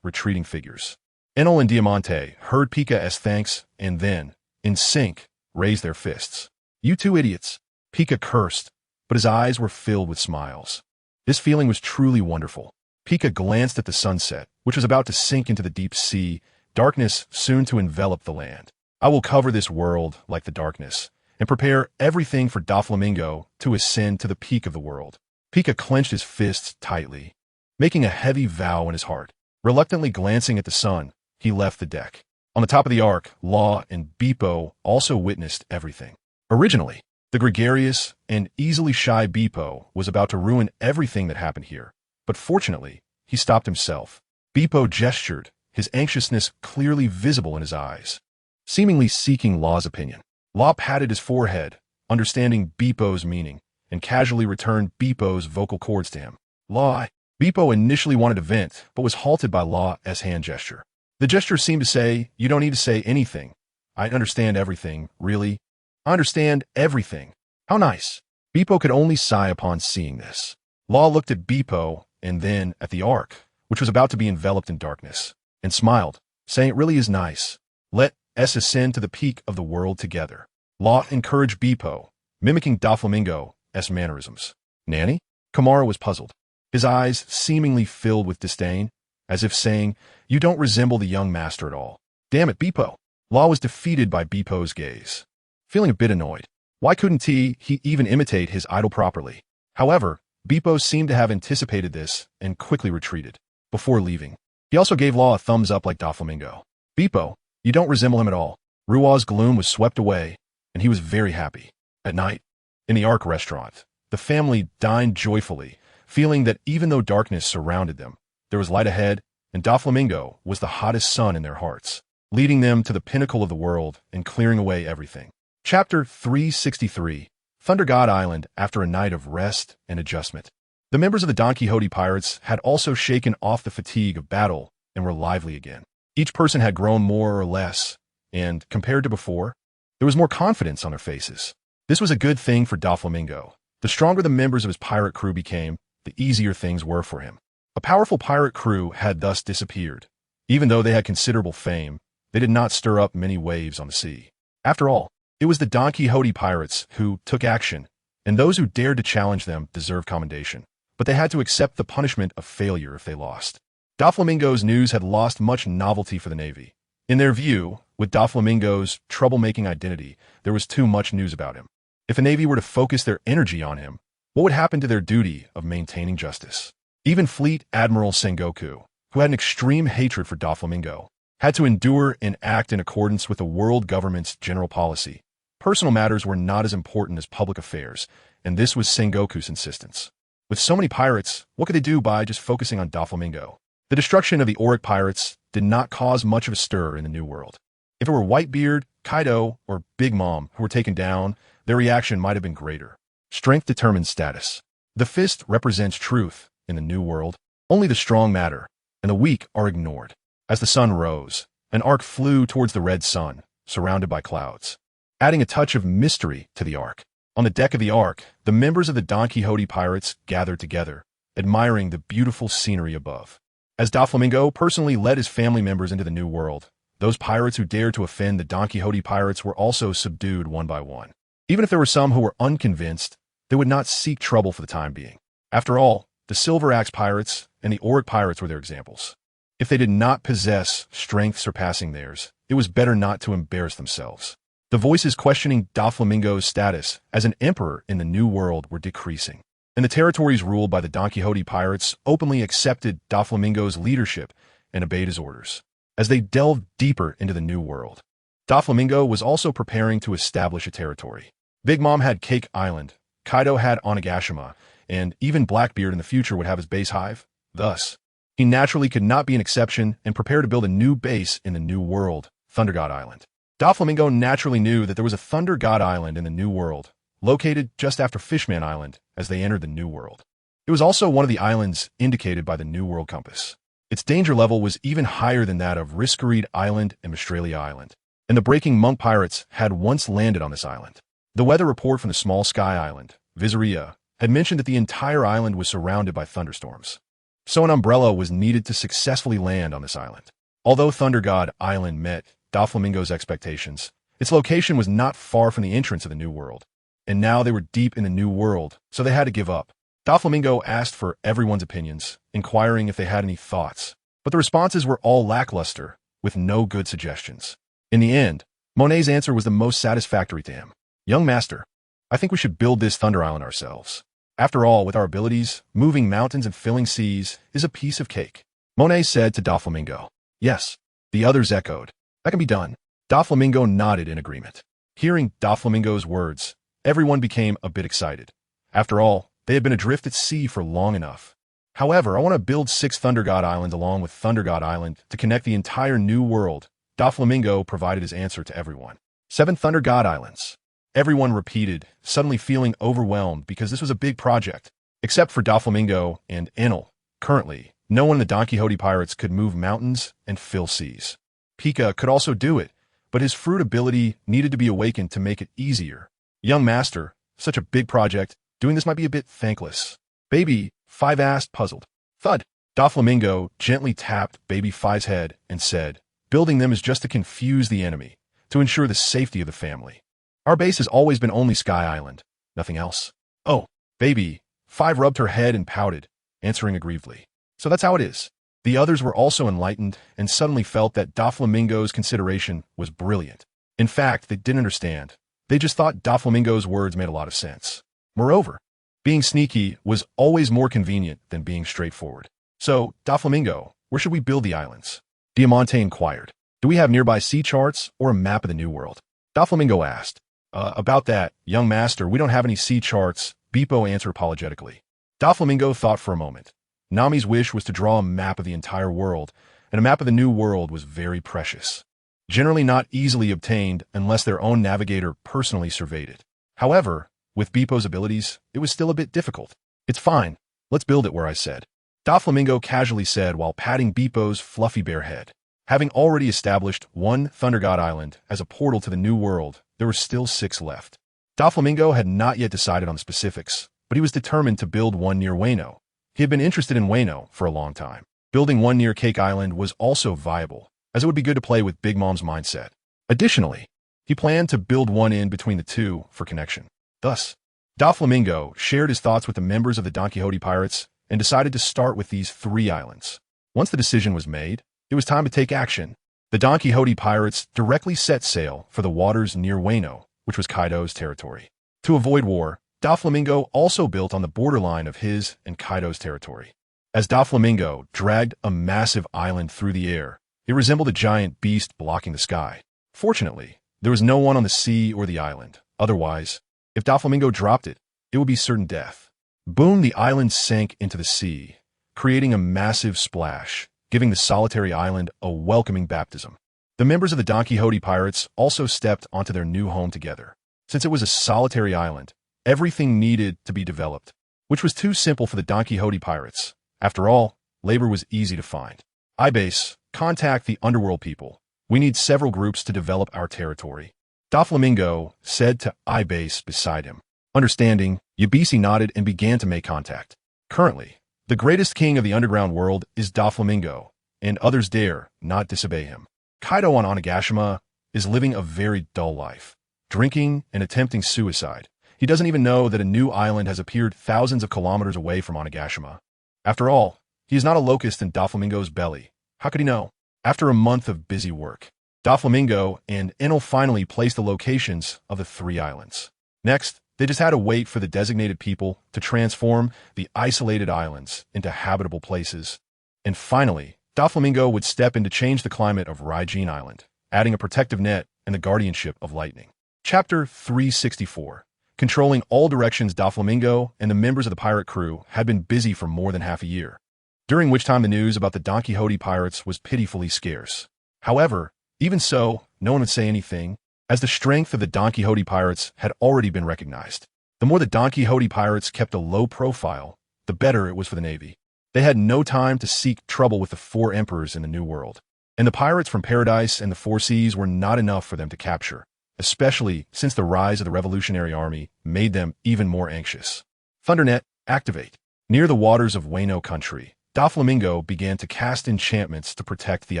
retreating figures. Enel and Diamante heard Pika's thanks and then, in sync, raised their fists. "You two idiots." Pika cursed, but his eyes were filled with smiles. This feeling was truly wonderful. Pika glanced at the sunset, which was about to sink into the deep sea, darkness soon to envelop the land. "I will cover this world like the darkness, and prepare everything for Doflamingo to ascend to the peak of the world." Pika clenched his fists tightly, making a heavy vow in his heart. Reluctantly glancing at the sun, he left the deck. On the top of the ark, Law and Beepo also witnessed everything. Originally, the gregarious and easily shy Beepo was about to ruin everything that happened here, but fortunately, he stopped himself. Beepo gestured, his anxiousness clearly visible in his eyes, seemingly seeking Law's opinion. Law patted his forehead, understanding Beepo's meaning, and casually returned Beepo's vocal cords to him. Beepo initially wanted to vent, but was halted by Law's hand gesture. The gesture seemed to say, "You don't need to say anything. I understand everything, really. I understand everything." How nice. Beepo could only sigh upon seeing this. Law looked at Beepo and then at the ark, which was about to be enveloped in darkness, and smiled, saying, "It really is nice. Let us ascend to the peak of the world together." Law encouraged Beepo, mimicking Doflamingo's mannerisms. "Nanny?" Kamara was puzzled, his eyes seemingly filled with disdain, as if saying, "You don't resemble the young master at all." "Damn it, Beepo." Law was defeated by Beepo's gaze, feeling a bit annoyed. Why couldn't he even imitate his idol properly? However, Beepo seemed to have anticipated this and quickly retreated. Before leaving, he also gave Law a thumbs up like Doflamingo. "Beepo, you don't resemble him at all." Rua's gloom was swept away, and he was very happy. At night, in the Ark restaurant, the family dined joyfully, feeling that even though darkness surrounded them, there was light ahead, and Doflamingo was the hottest sun in their hearts, leading them to the pinnacle of the world and clearing away everything. Chapter 363, Thunder God Island after a night of rest and adjustment. The members of the Donquixote pirates had also shaken off the fatigue of battle and were lively again. Each person had grown more or less, and, compared to before, there was more confidence on their faces. This was a good thing for Doflamingo. The stronger the members of his pirate crew became, the easier things were for him. A powerful pirate crew had thus disappeared. Even though they had considerable fame, they did not stir up many waves on the sea. After all, it was the Donquixote pirates who took action, and those who dared to challenge them deserved commendation. But they had to accept the punishment of failure if they lost. Doflamingo's news had lost much novelty for the Navy. In their view, with Doflamingo's troublemaking identity, there was too much news about him. If the Navy were to focus their energy on him, what would happen to their duty of maintaining justice? Even Fleet Admiral Sengoku, who had an extreme hatred for Doflamingo, had to endure and act in accordance with the world government's general policy. Personal matters were not as important as public affairs, and this was Sengoku's insistence. With so many pirates, what could they do by just focusing on Doflamingo? The destruction of the Auric pirates did not cause much of a stir in the New World. If it were Whitebeard, Kaido, or Big Mom who were taken down, their reaction might have been greater. Strength determines status. The fist represents truth in the New World. Only the strong matter, and the weak are ignored. As the sun rose, an arc flew towards the red sun, surrounded by clouds, adding a touch of mystery to the arc. On the deck of the ark, the members of the Donquixote pirates gathered together, admiring the beautiful scenery above. As Doflamingo personally led his family members into the New World, those pirates who dared to offend the Donquixote pirates were also subdued one by one. Even if there were some who were unconvinced, they would not seek trouble for the time being. After all, the Silver Axe pirates and the Auric pirates were their examples. If they did not possess strength surpassing theirs, it was better not to embarrass themselves. The voices questioning Doflamingo's status as an emperor in the New World were decreasing, and the territories ruled by the Donquixote pirates openly accepted Doflamingo's leadership and obeyed his orders. As they delved deeper into the New World, Doflamingo was also preparing to establish a territory. Big Mom had Cake Island, Kaido had Onigashima, and even Blackbeard in the future would have his base hive. Thus, he naturally could not be an exception and prepare to build a new base in the New World, Thunder God Island. Doflamingo naturally knew that there was a Thunder God Island in the New World, located just after Fishman Island as they entered the New World. It was also one of the islands indicated by the New World Compass. Its danger level was even higher than that of Riskereed Island and Mistralia Island, and the Breaking Monk pirates had once landed on this island. The weather report from the small sky island, Visaria, had mentioned that the entire island was surrounded by thunderstorms. So an umbrella was needed to successfully land on this island. Although Thunder God Island met Doflamingo's expectations, its location was not far from the entrance of the New World, and now they were deep in the New World, so they had to give up. Doflamingo asked for everyone's opinions, inquiring if they had any thoughts, but the responses were all lackluster, with no good suggestions. In the end, Monet's answer was the most satisfactory to him. "Young master, I think we should build this Thunder Island ourselves. After all, with our abilities, moving mountains and filling seas is a piece of cake." Monet said to Doflamingo. "Yes." The others echoed. "That can be done." Doflamingo nodded in agreement. Hearing Doflamingo's words, everyone became a bit excited. After all, they had been adrift at sea for long enough. "However, I want to build 6 Thunder God Islands along with Thunder God Island to connect the entire New World." Doflamingo provided his answer to everyone. 7 Thunder God Islands. Everyone repeated, suddenly feeling overwhelmed because this was a big project. Except for Doflamingo and Enel. Currently, no one in the Donquixote pirates could move mountains and fill seas. Pika could also do it, but his fruit ability needed to be awakened to make it easier. "Young master, such a big project, doing this might be a bit thankless." Baby 5 asked, puzzled. Thud. Doflamingo gently tapped Baby 5's head and said, "Building them is just to confuse the enemy, to ensure the safety of the family. Our base has always been only Sky Island, nothing else." "Oh." Baby 5 rubbed her head and pouted, answering aggrievedly. "So that's how it is." The others were also enlightened and suddenly felt that Doflamingo's consideration was brilliant. In fact, they didn't understand. They just thought Doflamingo's words made a lot of sense. Moreover, being sneaky was always more convenient than being straightforward. "So, Doflamingo, where should we build the islands?" Diamante inquired. "Do we have nearby sea charts or a map of the New World?" Doflamingo asked. About that, young master, we don't have any sea charts," Beepo answered apologetically. Doflamingo thought for a moment. Nami's wish was to draw a map of the entire world, and a map of the new world was very precious, generally not easily obtained unless their own navigator personally surveyed it. However, with Beepo's abilities, it was still a bit difficult. "It's fine. Let's build it where I said," Doflamingo casually said while patting Beepo's fluffy bear head. Having already established one Thunder God Island as a portal to the new world, there were still 6 left. Doflamingo had not yet decided on the specifics, but he was determined to build one near Wano. He had been interested in Wano for a long time. Building one near Cake Island was also viable, as it would be good to play with Big Mom's mindset. Additionally, he planned to build one in between the two for connection. Thus, Doflamingo shared his thoughts with the members of the Donquixote Pirates and decided to start with these 3 islands. Once the decision was made, it was time to take action. The Donquixote Pirates directly set sail for the waters near Wano, which was Kaido's territory. To avoid war, Doflamingo also built on the borderline of his and Kaido's territory. As Doflamingo dragged a massive island through the air, it resembled a giant beast blocking the sky. Fortunately, there was no one on the sea or the island. Otherwise, if Doflamingo dropped it, it would be certain death. Boom, the island sank into the sea, creating a massive splash, giving the solitary island a welcoming baptism. The members of the Donquixote Pirates also stepped onto their new home together. Since it was a solitary island, everything needed to be developed, which was too simple for the Donquixote Pirates. After all, labor was easy to find. "Ibase, contact the underworld people. We need several groups to develop our territory," Doflamingo said to Ibase beside him. Understanding, Yabisi nodded and began to make contact. Currently, the greatest king of the underground world is Doflamingo, and others dare not disobey him. Kaido on Onigashima is living a very dull life, drinking and attempting suicide. He doesn't even know that a new island has appeared thousands of kilometers away from Onigashima. After all, he is not a locust in Doflamingo's belly. How could he know? After a month of busy work, Doflamingo and Enel finally placed the locations of the 3 islands. Next, they just had to wait for the designated people to transform the isolated islands into habitable places. And finally, Doflamingo would step in to change the climate of Raijin Island, adding a protective net and the guardianship of lightning. Chapter 364. Controlling all directions. Doflamingo and the members of the pirate crew had been busy for more than half a year, during which time the news about the Donquixote Pirates was pitifully scarce. However, even so, no one would say anything, as the strength of the Donquixote Pirates had already been recognized. The more the Donquixote Pirates kept a low profile, the better it was for the Navy. They had no time to seek trouble with the 4 emperors in the New World, and the pirates from Paradise and the 4 Seas were not enough for them to capture, especially since the rise of the Revolutionary Army made them even more anxious. Thundernet, activate. Near the waters of Wano country, Doflamingo began to cast enchantments to protect the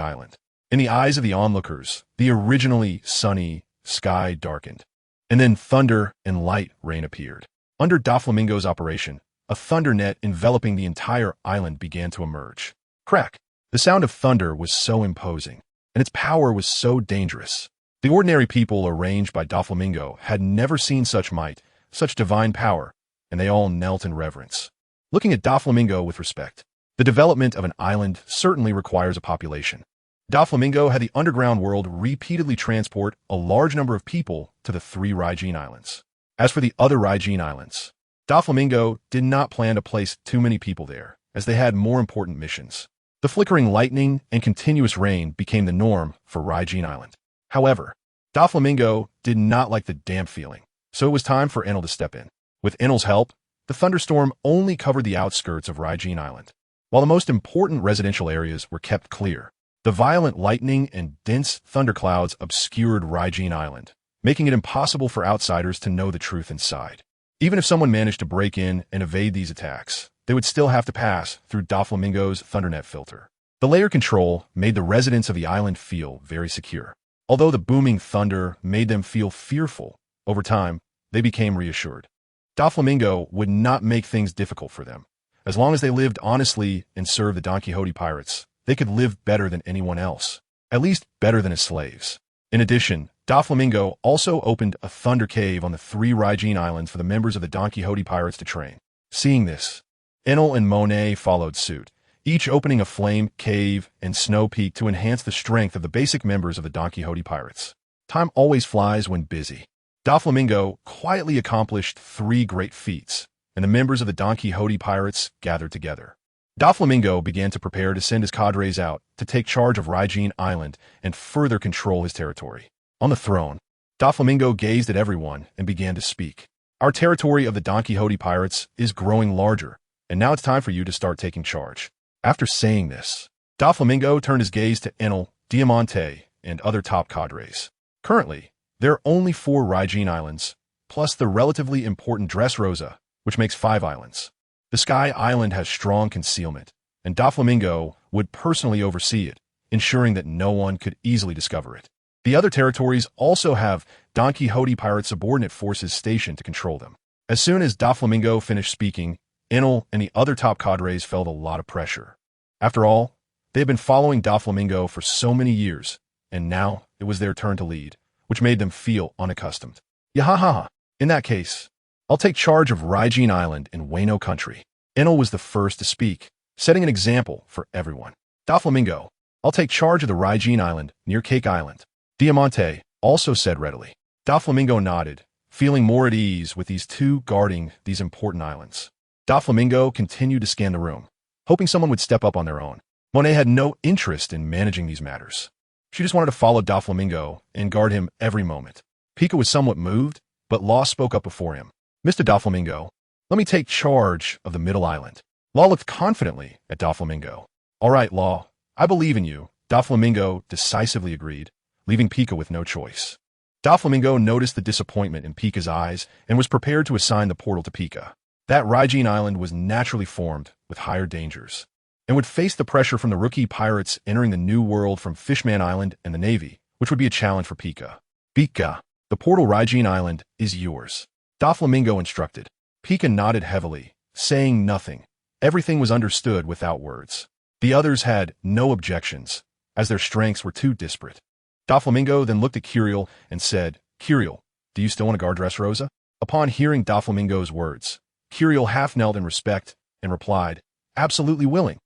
island. In the eyes of the onlookers, the originally sunny sky darkened, and then thunder and light rain appeared. Under Doflamingo's operation, a thunder net enveloping the entire island began to emerge. Crack! The sound of thunder was so imposing, and its power was so dangerous. The ordinary people arranged by Doflamingo had never seen such might, such divine power, and they all knelt in reverence, looking at Doflamingo with respect. The development of an island certainly requires a population. Doflamingo had the underground world repeatedly transport a large number of people to the 3 Raijin Islands. As for the other Raijin Islands, Doflamingo did not plan to place too many people there, as they had more important missions. The flickering lightning and continuous rain became the norm for Raijin Island. However, Doflamingo did not like the damp feeling, so it was time for Enel to step in. With Enel's help, the thunderstorm only covered the outskirts of Raijin Island, while the most important residential areas were kept clear. The violent lightning and dense thunderclouds obscured Raijin Island, making it impossible for outsiders to know the truth inside. Even if someone managed to break in and evade these attacks, they would still have to pass through Doflamingo's thundernet filter. The layer control made the residents of the island feel very secure. Although the booming thunder made them feel fearful, over time, they became reassured. Doflamingo would not make things difficult for them. As long as they lived honestly and served the Donquixote Pirates, they could live better than anyone else, at least better than his slaves. In addition, Doflamingo also opened a thunder cave on the 3 Raijin Islands for the members of the Donquixote Pirates to train. Seeing this, Enel and Monet followed suit, each opening a flame cave and snow peak to enhance the strength of the basic members of the Donquixote Pirates. Time always flies when busy. Doflamingo quietly accomplished 3 great feats, and the members of the Donquixote Pirates gathered together. Doflamingo began to prepare to send his cadres out to take charge of Rygene Island and further control his territory. On the throne, Doflamingo gazed at everyone and began to speak. Our territory of the Donquixote pirates is growing larger, and now it's time for you to start taking charge. After saying this, Doflamingo turned his gaze to Enel, Diamante, and other top cadres. Currently, there are only 4 Rygene Islands, plus the relatively important Dressrosa, which makes 5 islands. The Sky Island has strong concealment, and Doflamingo would personally oversee it, ensuring that no one could easily discover it. The other territories also have Donquixote pirate subordinate forces stationed to control them. As soon as Doflamingo finished speaking, Enel and the other top cadres felt a lot of pressure. After all, they had been following Doflamingo for so many years, and now it was their turn to lead, which made them feel unaccustomed. Yahaha! In that case, I'll take charge of Rygene Island in Wano country. Enel was the first to speak, setting an example for everyone. Doflamingo, I'll take charge of the Rygene Island near Cake Island. Diamante also said readily. Doflamingo nodded, feeling more at ease with these two guarding these important islands. Doflamingo continued to scan the room, hoping someone would step up on their own. Monet had no interest in managing these matters. She just wanted to follow Doflamingo and guard him every moment. Pika was somewhat moved, but Law spoke up before him. Mr. Doflamingo, let me take charge of the middle island. Law looked confidently at Doflamingo. All right, Law, I believe in you, Doflamingo decisively agreed, leaving Pika with no choice. Doflamingo noticed the disappointment in Pika's eyes and was prepared to assign the portal to Pika. That Rygene Island was naturally formed with higher dangers, and would face the pressure from the rookie pirates entering the new world from Fishman Island and the Navy, which would be a challenge for Pika. Pika, the portal Rygene Island is yours, Doflamingo instructed. Pika nodded heavily, saying nothing. Everything was understood without words. The others had no objections, as their strengths were too disparate. Doflamingo then looked at Curiel and said, Curiel, do you still want to guard Dressrosa? Upon hearing Doflamingo's words, Curiel half knelt in respect and replied, absolutely willing.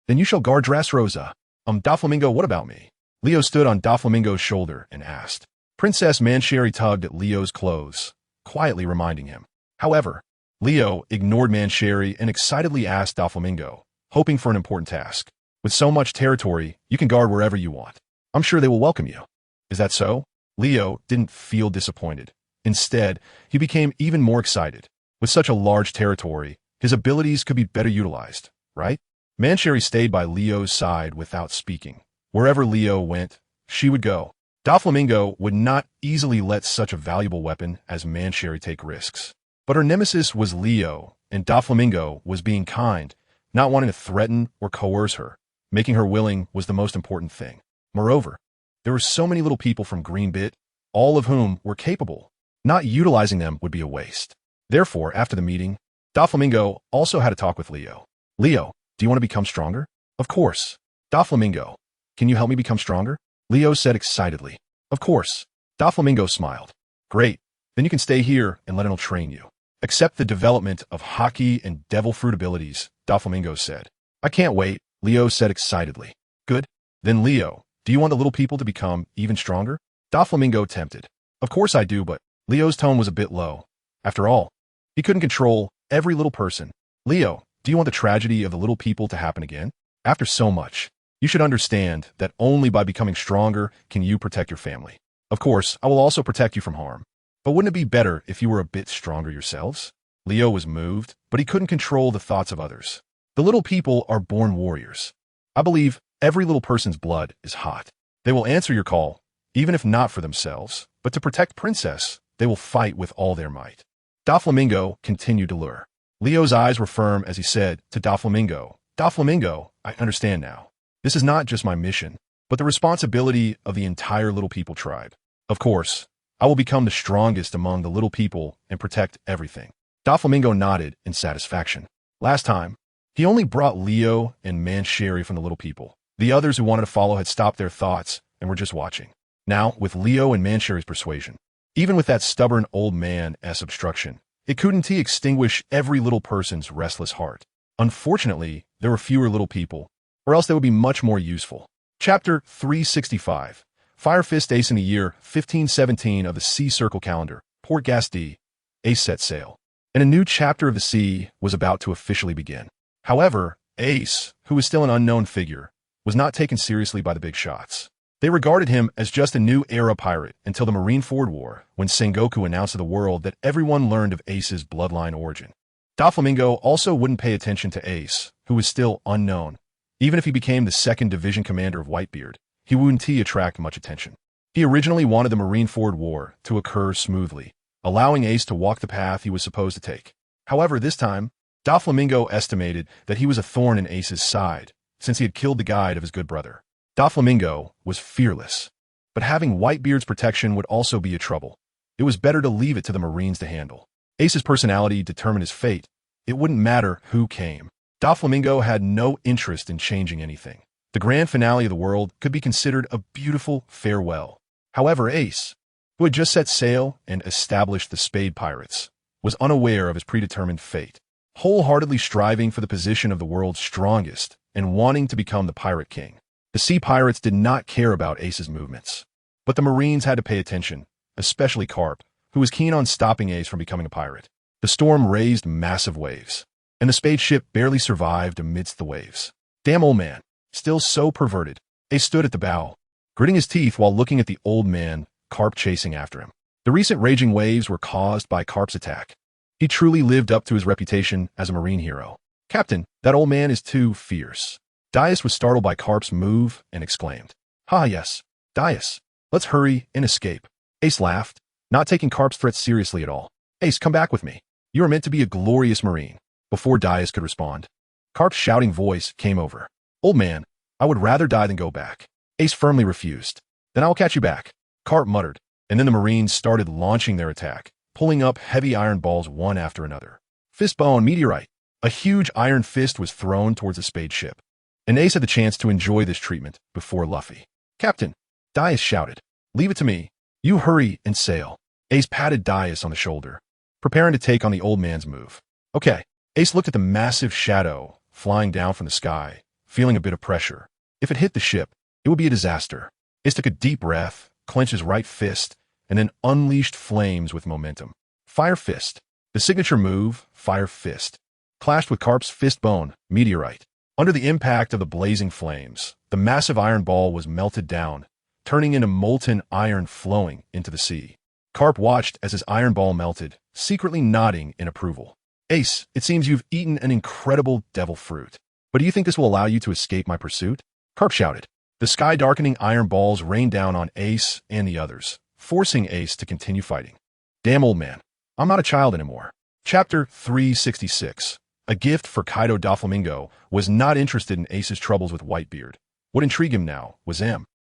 Then you shall guard Dressrosa. Doflamingo, what about me? Leo stood on Doflamingo's shoulder and asked. Princess Mancheri tugged at Leo's clothes, quietly reminding him. However, Leo ignored Mancheri and excitedly asked Doflamingo, hoping for an important task. With so much territory, you can guard wherever you want. I'm sure they will welcome you. Is that so? Leo didn't feel disappointed. Instead, he became even more excited. With such a large territory, his abilities could be better utilized, right? Mancheri stayed by Leo's side without speaking. Wherever Leo went, she would go. Doflamingo would not easily let such a valuable weapon as Mancheri take risks. But her nemesis was Leo, and Doflamingo was being kind, not wanting to threaten or coerce her. Making her willing was the most important thing. Moreover, there were so many little people from Greenbit, all of whom were capable. Not utilizing them would be a waste. Therefore, after the meeting, Doflamingo also had a talk with Leo. Leo, do you want to become stronger? Of course. Doflamingo, can you help me become stronger? Leo said excitedly. Of course. Doflamingo smiled. Great. Then you can stay here and let Enel train you. Accept the development of hockey and devil fruit abilities, Doflamingo said. I can't wait, Leo said excitedly. Good. Then Leo, do you want the little people to become even stronger? Doflamingo tempted. Of course I do, but Leo's tone was a bit low. After all, he couldn't control every little person. Leo, do you want the tragedy of the little people to happen again? After so much, you should understand that only by becoming stronger can you protect your family. Of course, I will also protect you from harm. But wouldn't it be better if you were a bit stronger yourselves? Leo was moved, but he couldn't control the thoughts of others. The little people are born warriors. I believe every little person's blood is hot. They will answer your call, even if not for themselves, but to protect Princess, they will fight with all their might. Doflamingo continued to lure. Leo's eyes were firm as he said to Doflamingo, Doflamingo, I understand now. This is not just my mission, but the responsibility of the entire little people tribe. Of course, I will become the strongest among the little people and protect everything. Doflamingo nodded in satisfaction. Last time, he only brought Leo and Mancheri from the little people. The others who wanted to follow had stopped their thoughts and were just watching. Now, with Leo and Mancheri's persuasion, even with that stubborn old man's obstruction, it couldn't extinguish every little person's restless heart. Unfortunately, there were fewer little people, or else they would be much more useful. Chapter 365. Fire Fist Ace in the year 1517 of the Sea Circle calendar, Port Gasti, Ace set sail. And a new chapter of the sea was about to officially begin. However, Ace, who was still an unknown figure, was not taken seriously by the big shots. They regarded him as just a new era pirate until the Marineford War, when Sengoku announced to the world that everyone learned of Ace's bloodline origin. Doflamingo also wouldn't pay attention to Ace, who was still unknown. Even if he became the 2nd Division commander of Whitebeard, he wouldn't attract much attention. He originally wanted the Marineford War to occur smoothly, allowing Ace to walk the path he was supposed to take. However, this time, Doflamingo estimated that he was a thorn in Ace's side, since he had killed the guide of his good brother. Doflamingo was fearless, but having Whitebeard's protection would also be a trouble. It was better to leave it to the Marines to handle. Ace's personality determined his fate. It wouldn't matter who came. Doflamingo had no interest in changing anything. The grand finale of the world could be considered a beautiful farewell. However, Ace, who had just set sail and established the Spade Pirates, was unaware of his predetermined fate. Wholeheartedly striving for the position of the world's strongest and wanting to become the Pirate King, the Sea Pirates did not care about Ace's movements. But the Marines had to pay attention, especially Carp, who was keen on stopping Ace from becoming a pirate. The storm raised massive waves, and the Spade ship barely survived amidst the waves. Damn old man, still so perverted. Ace stood at the bow, gritting his teeth while looking at the old man, Carp chasing after him. The recent raging waves were caused by Carp's attack. He truly lived up to his reputation as a marine hero. Captain, that old man is too fierce. Dias was startled by Carp's move and exclaimed, "Ha yes, Dias, let's hurry and escape." Ace laughed, not taking Carp's threats seriously at all. "Ace, come back with me. You are meant to be a glorious marine." Before Dias could respond, Carp's shouting voice came over. "Old man, I would rather die than go back." Ace firmly refused. "Then I will catch you back," Carp muttered, and then the Marines started launching their attack, pulling up heavy iron balls one after another. Fistbone meteorite. A huge iron fist was thrown towards the Spade ship, and Ace had the chance to enjoy this treatment before Luffy. "Captain," Dias shouted, "leave it to me. You hurry and sail." Ace patted Dias on the shoulder, preparing to take on the old man's move. "Okay." Ace looked at the massive shadow flying down from the sky, feeling a bit of pressure. If it hit the ship, it would be a disaster. Ace took a deep breath, clenched his right fist, and then unleashed flames with momentum. Fire Fist. The signature move, Fire Fist, clashed with Carp's Fistbone meteorite. Under the impact of the blazing flames, the massive iron ball was melted down, turning into molten iron flowing into the sea. Carp watched as his iron ball melted, secretly nodding in approval. "Ace, it seems you've eaten an incredible devil fruit. But do you think this will allow you to escape my pursuit?" Carp shouted. The sky-darkening iron balls rained down on Ace and the others, forcing Ace to continue fighting. "Damn old man, I'm not a child anymore." Chapter 366. A gift for Kaido. Doflamingo was not interested in Ace's troubles with Whitebeard. What intrigued him now was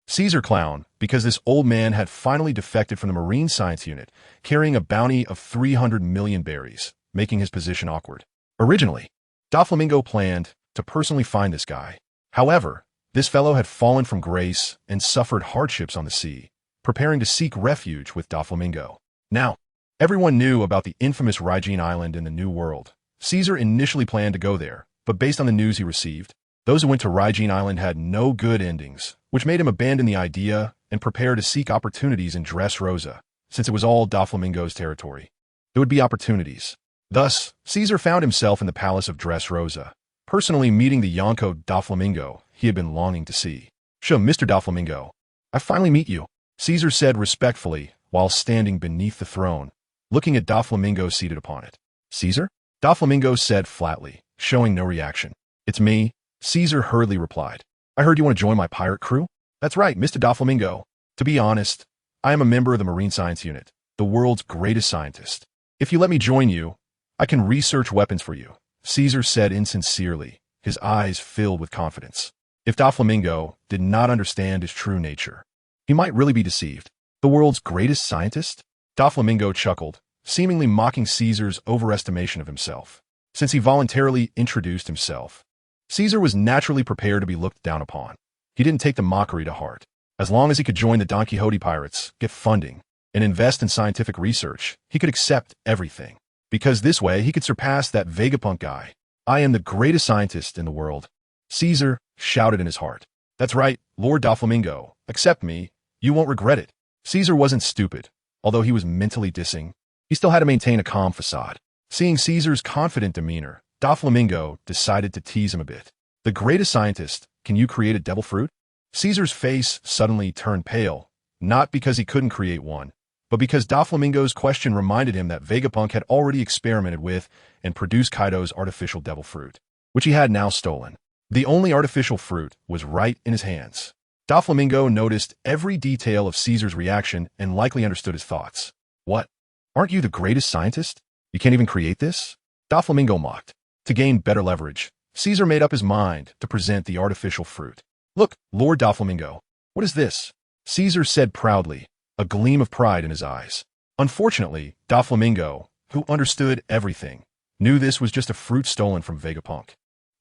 Caesar Clown, because this old man had finally defected from the Marine Science Unit, carrying a bounty of 300 million berries, making his position awkward. Originally, Doflamingo planned to personally find this guy. However, this fellow had fallen from grace and suffered hardships on the sea, preparing to seek refuge with Doflamingo. Now, everyone knew about the infamous Rygene Island in the New World. Caesar initially planned to go there, but based on the news he received, those who went to Rygene Island had no good endings, which made him abandon the idea and prepare to seek opportunities in Dressrosa, since it was all Doflamingo's territory. There would be opportunities. Thus, Caesar found himself in the palace of Dressrosa, personally meeting the Yonko Doflamingo he had been longing to see. Mr. Doflamingo, I finally meet you," Caesar said respectfully while standing beneath the throne, looking at Doflamingo seated upon it. "Caesar?" Doflamingo said flatly, showing no reaction. "It's me," Caesar hurriedly replied. "I heard you want to join my pirate crew?" "That's right, Mr. Doflamingo. To be honest, I am a member of the Marine Science Unit, the world's greatest scientist. If you let me join you, I can research weapons for you," Caesar said insincerely, his eyes filled with confidence. If Doflamingo did not understand his true nature, he might really be deceived. The world's greatest scientist? Doflamingo chuckled, seemingly mocking Caesar's overestimation of himself. Since he voluntarily introduced himself, Caesar was naturally prepared to be looked down upon. He didn't take the mockery to heart. As long as he could join the Donquixote Pirates, get funding, and invest in scientific research, he could accept everything. Because this way, he could surpass that Vegapunk guy. "I am the greatest scientist in the world," Caesar shouted in his heart. "That's right, Lord Doflamingo. Accept me. You won't regret it." Caesar wasn't stupid. Although he was mentally dissing, he still had to maintain a calm facade. Seeing Caesar's confident demeanor, Doflamingo decided to tease him a bit. The greatest scientist, can you create a devil fruit? Caesar's face suddenly turned pale, not because he couldn't create one, but because Doflamingo's question reminded him that Vegapunk had already experimented with and produced Kaido's artificial devil fruit, which he had now stolen. The only artificial fruit was right in his hands. Doflamingo noticed every detail of Caesar's reaction and likely understood his thoughts. What? Aren't you the greatest scientist? You can't even create this? Doflamingo mocked. To gain better leverage, Caesar made up his mind to present the artificial fruit. Look, Lord Doflamingo, what is this? Caesar said proudly, a gleam of pride in his eyes. Unfortunately, Doflamingo, who understood everything, knew this was just a fruit stolen from Vegapunk.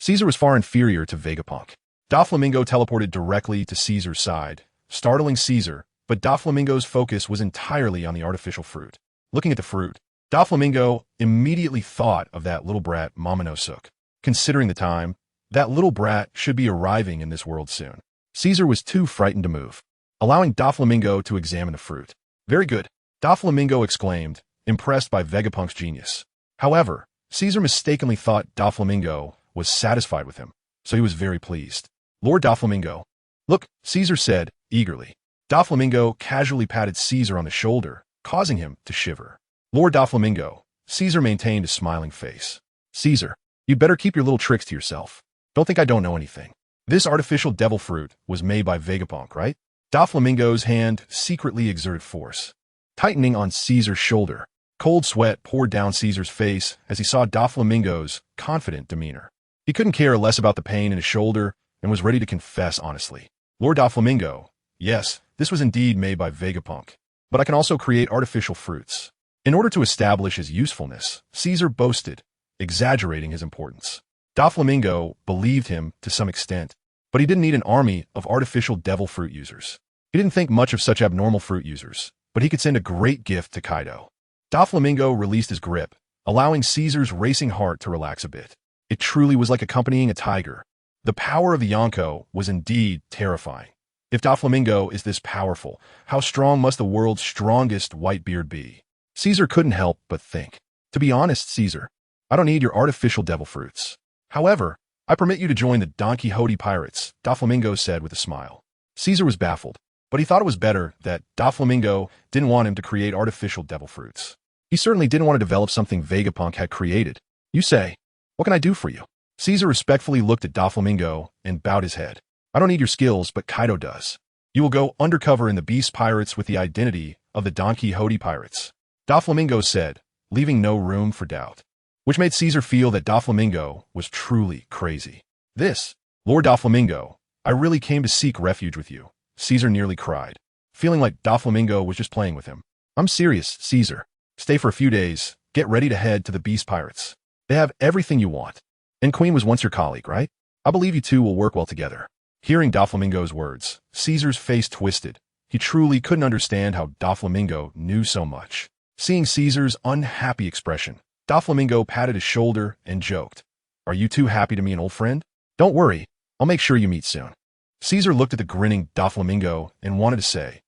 Caesar was far inferior to Vegapunk. Doflamingo teleported directly to Caesar's side, startling Caesar, but Doflamingo's focus was entirely on the artificial fruit. Looking at the fruit, Doflamingo immediately thought of that little brat Momonosuke. Considering the time, that little brat should be arriving in this world soon. Caesar was too frightened to move, allowing Doflamingo to examine the fruit. Very good, Doflamingo exclaimed, impressed by Vegapunk's genius. However, Caesar mistakenly thought Doflamingo was satisfied with him, so he was very pleased. Lord Doflamingo. Look, Caesar said, eagerly. Doflamingo casually patted Caesar on the shoulder, causing him to shiver. Lord Doflamingo. Caesar maintained a smiling face. Caesar, you'd better keep your little tricks to yourself. Don't think I don't know anything. This artificial devil fruit was made by Vegapunk, right? Doflamingo's hand secretly exerted force, tightening on Caesar's shoulder. Cold sweat poured down Caesar's face as he saw Doflamingo's confident demeanor. He couldn't care less about the pain in his shoulder and was ready to confess honestly. Lord Doflamingo, yes, this was indeed made by Vegapunk, but I can also create artificial fruits. In order to establish his usefulness, Caesar boasted, exaggerating his importance. Doflamingo believed him to some extent, but he didn't need an army of artificial devil fruit users. He didn't think much of such abnormal fruit users, but he could send a great gift to Kaido. Doflamingo released his grip, allowing Caesar's racing heart to relax a bit. It truly was like accompanying a tiger. The power of the Yonko was indeed terrifying. If Doflamingo is this powerful, how strong must the world's strongest Whitebeard be? Caesar couldn't help but think. To be honest, Caesar, I don't need your artificial devil fruits. However, I permit you to join the Donquixote pirates, Doflamingo said with a smile. Caesar was baffled, but he thought it was better that Doflamingo didn't want him to create artificial devil fruits. He certainly didn't want to develop something Vegapunk had created. You say, what can I do for you? Caesar respectfully looked at Doflamingo and bowed his head. I don't need your skills, but Kaido does. You will go undercover in the Beast Pirates with the identity of the Donquixote pirates. Doflamingo said, leaving no room for doubt, which made Caesar feel that Doflamingo was truly crazy. This, Lord Doflamingo, I really came to seek refuge with you, Caesar nearly cried, feeling like Doflamingo was just playing with him. I'm serious, Caesar. Stay for a few days, get ready to head to the Beast Pirates. They have everything you want. And Queen was once your colleague, right? I believe you two will work well together. Hearing Doflamingo's words, Caesar's face twisted. He truly couldn't understand how Doflamingo knew so much. Seeing Caesar's unhappy expression, Doflamingo patted his shoulder and joked, Are you too happy to meet an old friend? Don't worry, I'll make sure you meet soon. Caesar looked at the grinning Doflamingo and wanted to say,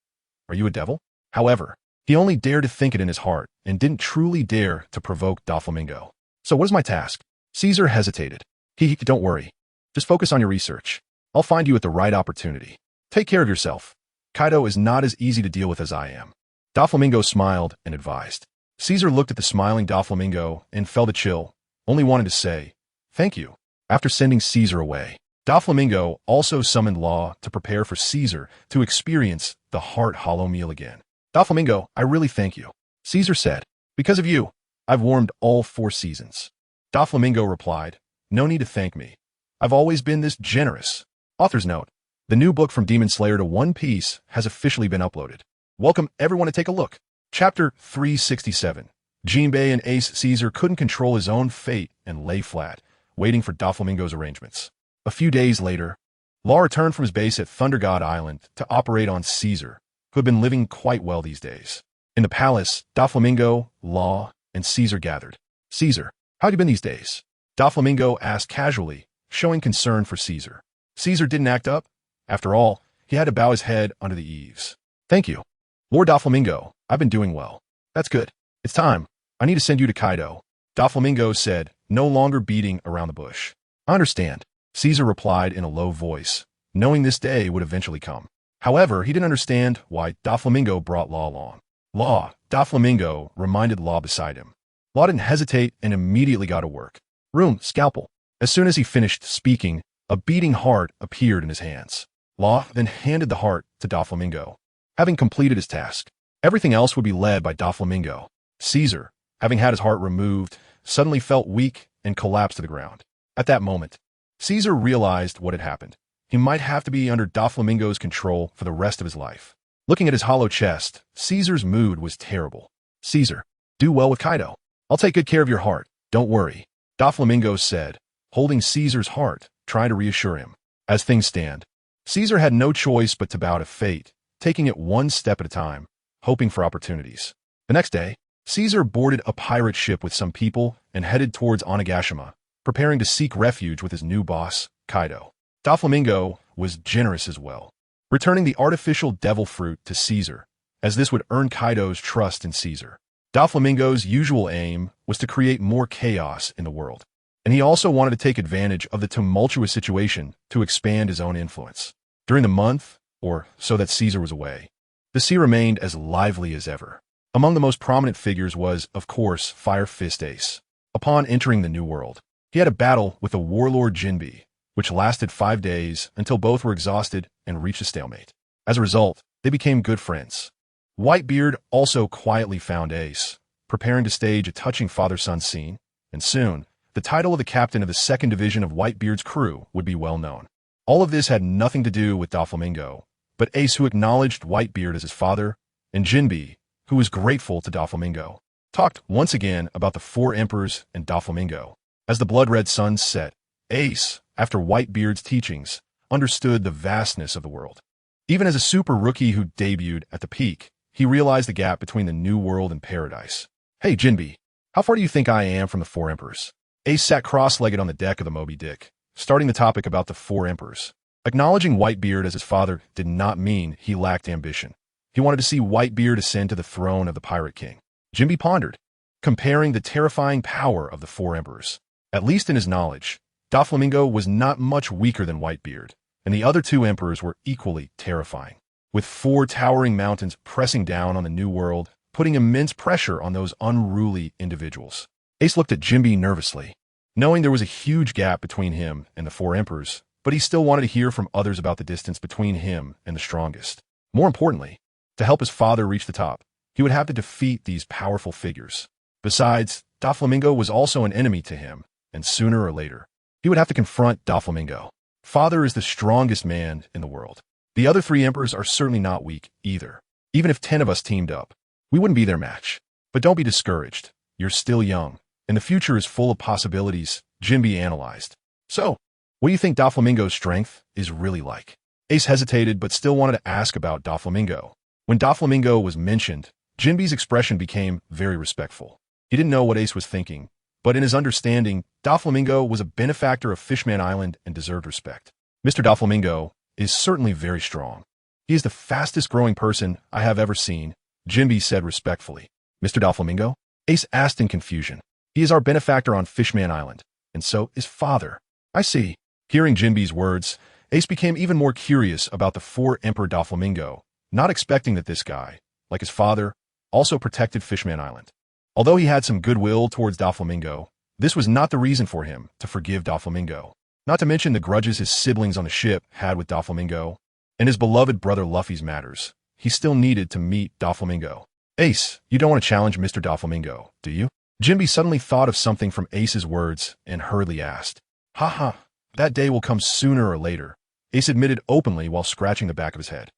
Are you a devil? However, he only dared to think it in his heart and didn't truly dare to provoke Doflamingo. So what is my task? Caesar hesitated. Don't worry. Just focus on your research. I'll find you at the right opportunity. Take care of yourself. Kaido is not as easy to deal with as I am. Doflamingo smiled and advised. Caesar looked at the smiling Doflamingo and felt a chill, only wanted to say, Thank you. After sending Caesar away, Doflamingo also summoned Law to prepare for Caesar to experience the heart-hollow meal again. Doflamingo, I really thank you. Caesar said, Because of you, I've warmed all 4 seasons. Doflamingo replied, No need to thank me. I've always been this generous. Author's note. The new book From Demon Slayer to One Piece has officially been uploaded. Welcome everyone to take a look. Chapter 367. Jinbei and Ace Caesar couldn't control his own fate and lay flat, waiting for Doflamingo's arrangements. A few days later, Law returned from his base at Thunder God Island to operate on Caesar, who had been living quite well these days. In the palace, Doflamingo, Law, and Caesar gathered. Caesar, how have you been these days? Doflamingo asked casually, showing concern for Caesar. Caesar didn't act up. After all, he had to bow his head under the eaves. Thank you. Lord Doflamingo, I've been doing well. That's good. It's time. I need to send you to Kaido. Doflamingo said, no longer beating around the bush. I understand. Caesar replied in a low voice, knowing this day would eventually come. However, he didn't understand why Doflamingo brought Law along. Law, Doflamingo reminded Law beside him. Law didn't hesitate and immediately got to work. Room, scalpel. As soon as he finished speaking, a beating heart appeared in his hands. Law then handed the heart to Doflamingo. Having completed his task, everything else would be led by Doflamingo. Caesar, having had his heart removed, suddenly felt weak and collapsed to the ground. At that moment, Caesar realized what had happened. He might have to be under Doflamingo's control for the rest of his life. Looking at his hollow chest, Caesar's mood was terrible. Caesar, do well with Kaido. I'll take good care of your heart, don't worry, Doflamingo said, holding Caesar's heart, trying to reassure him. As things stand, Caesar had no choice but to bow to fate, taking it one step at a time, hoping for opportunities. The next day, Caesar boarded a pirate ship with some people and headed towards Onigashima, preparing to seek refuge with his new boss, Kaido. Doflamingo was generous as well, returning the artificial devil fruit to Caesar, as this would earn Kaido's trust in Caesar. Doflamingo's usual aim was to create more chaos in the world, and he also wanted to take advantage of the tumultuous situation to expand his own influence. During the month, or so that Caesar was away, the sea remained as lively as ever. Among the most prominent figures was, of course, Fire Fist Ace. Upon entering the New World, he had a battle with the warlord Jinbe, which lasted 5 days until both were exhausted and reached a stalemate. As a result, they became good friends. Whitebeard also quietly found Ace, preparing to stage a touching father-son scene, and soon, the title of the captain of the 2nd Division of Whitebeard's crew would be well known. All of this had nothing to do with Doflamingo, but Ace, who acknowledged Whitebeard as his father, and Jinbe, who was grateful to Doflamingo, talked once again about the 4 emperors and Doflamingo. As the blood-red sun set, Ace, after Whitebeard's teachings, understood the vastness of the world. Even as a super rookie who debuted at the peak, he realized the gap between the New World and Paradise. Hey, Jinbe, how far do you think I am from the 4 emperors? Ace sat cross-legged on the deck of the Moby Dick, starting the topic about the 4 emperors. Acknowledging Whitebeard as his father did not mean he lacked ambition. He wanted to see Whitebeard ascend to the throne of the Pirate King. Jinbe pondered, comparing the terrifying power of the 4 emperors. At least in his knowledge, Doflamingo was not much weaker than Whitebeard, and the other 2 emperors were equally terrifying, with 4 towering mountains pressing down on the New World, putting immense pressure on those unruly individuals. Ace looked at Jinbe nervously, knowing there was a huge gap between him and the 4 emperors, but he still wanted to hear from others about the distance between him and the strongest. More importantly, to help his father reach the top, he would have to defeat these powerful figures. Besides, Doflamingo was also an enemy to him, and sooner or later, he would have to confront Doflamingo. Father is the strongest man in the world. The other 3 emperors are certainly not weak either. Even if 10 of us teamed up, we wouldn't be their match. But don't be discouraged. You're still young, and the future is full of possibilities, Jinbe analyzed. So, what do you think Doflamingo's strength is really like? Ace hesitated but still wanted to ask about Doflamingo. When Doflamingo was mentioned, Jinbe's expression became very respectful. He didn't know what Ace was thinking, but in his understanding, Doflamingo was a benefactor of Fishman Island and deserved respect. Mr. Doflamingo is certainly very strong. He is the fastest growing person I have ever seen, Jinbe said respectfully. Mr. Doflamingo? Ace asked in confusion. He is our benefactor on Fishman Island, and so is father. I see. Hearing Jinbe's words, Ace became even more curious about the 4 Emperor Doflamingo, not expecting that this guy, like his father, also protected Fishman Island. Although he had some goodwill towards Doflamingo, this was not the reason for him to forgive Doflamingo. Not to mention the grudges his siblings on the ship had with Doflamingo, and his beloved brother Luffy's matters. He still needed to meet Doflamingo. Ace, you don't want to challenge Mr. Doflamingo, do you? Jinbe suddenly thought of something from Ace's words and hurriedly asked. Haha, that day will come sooner or later, Ace admitted openly while scratching the back of his head.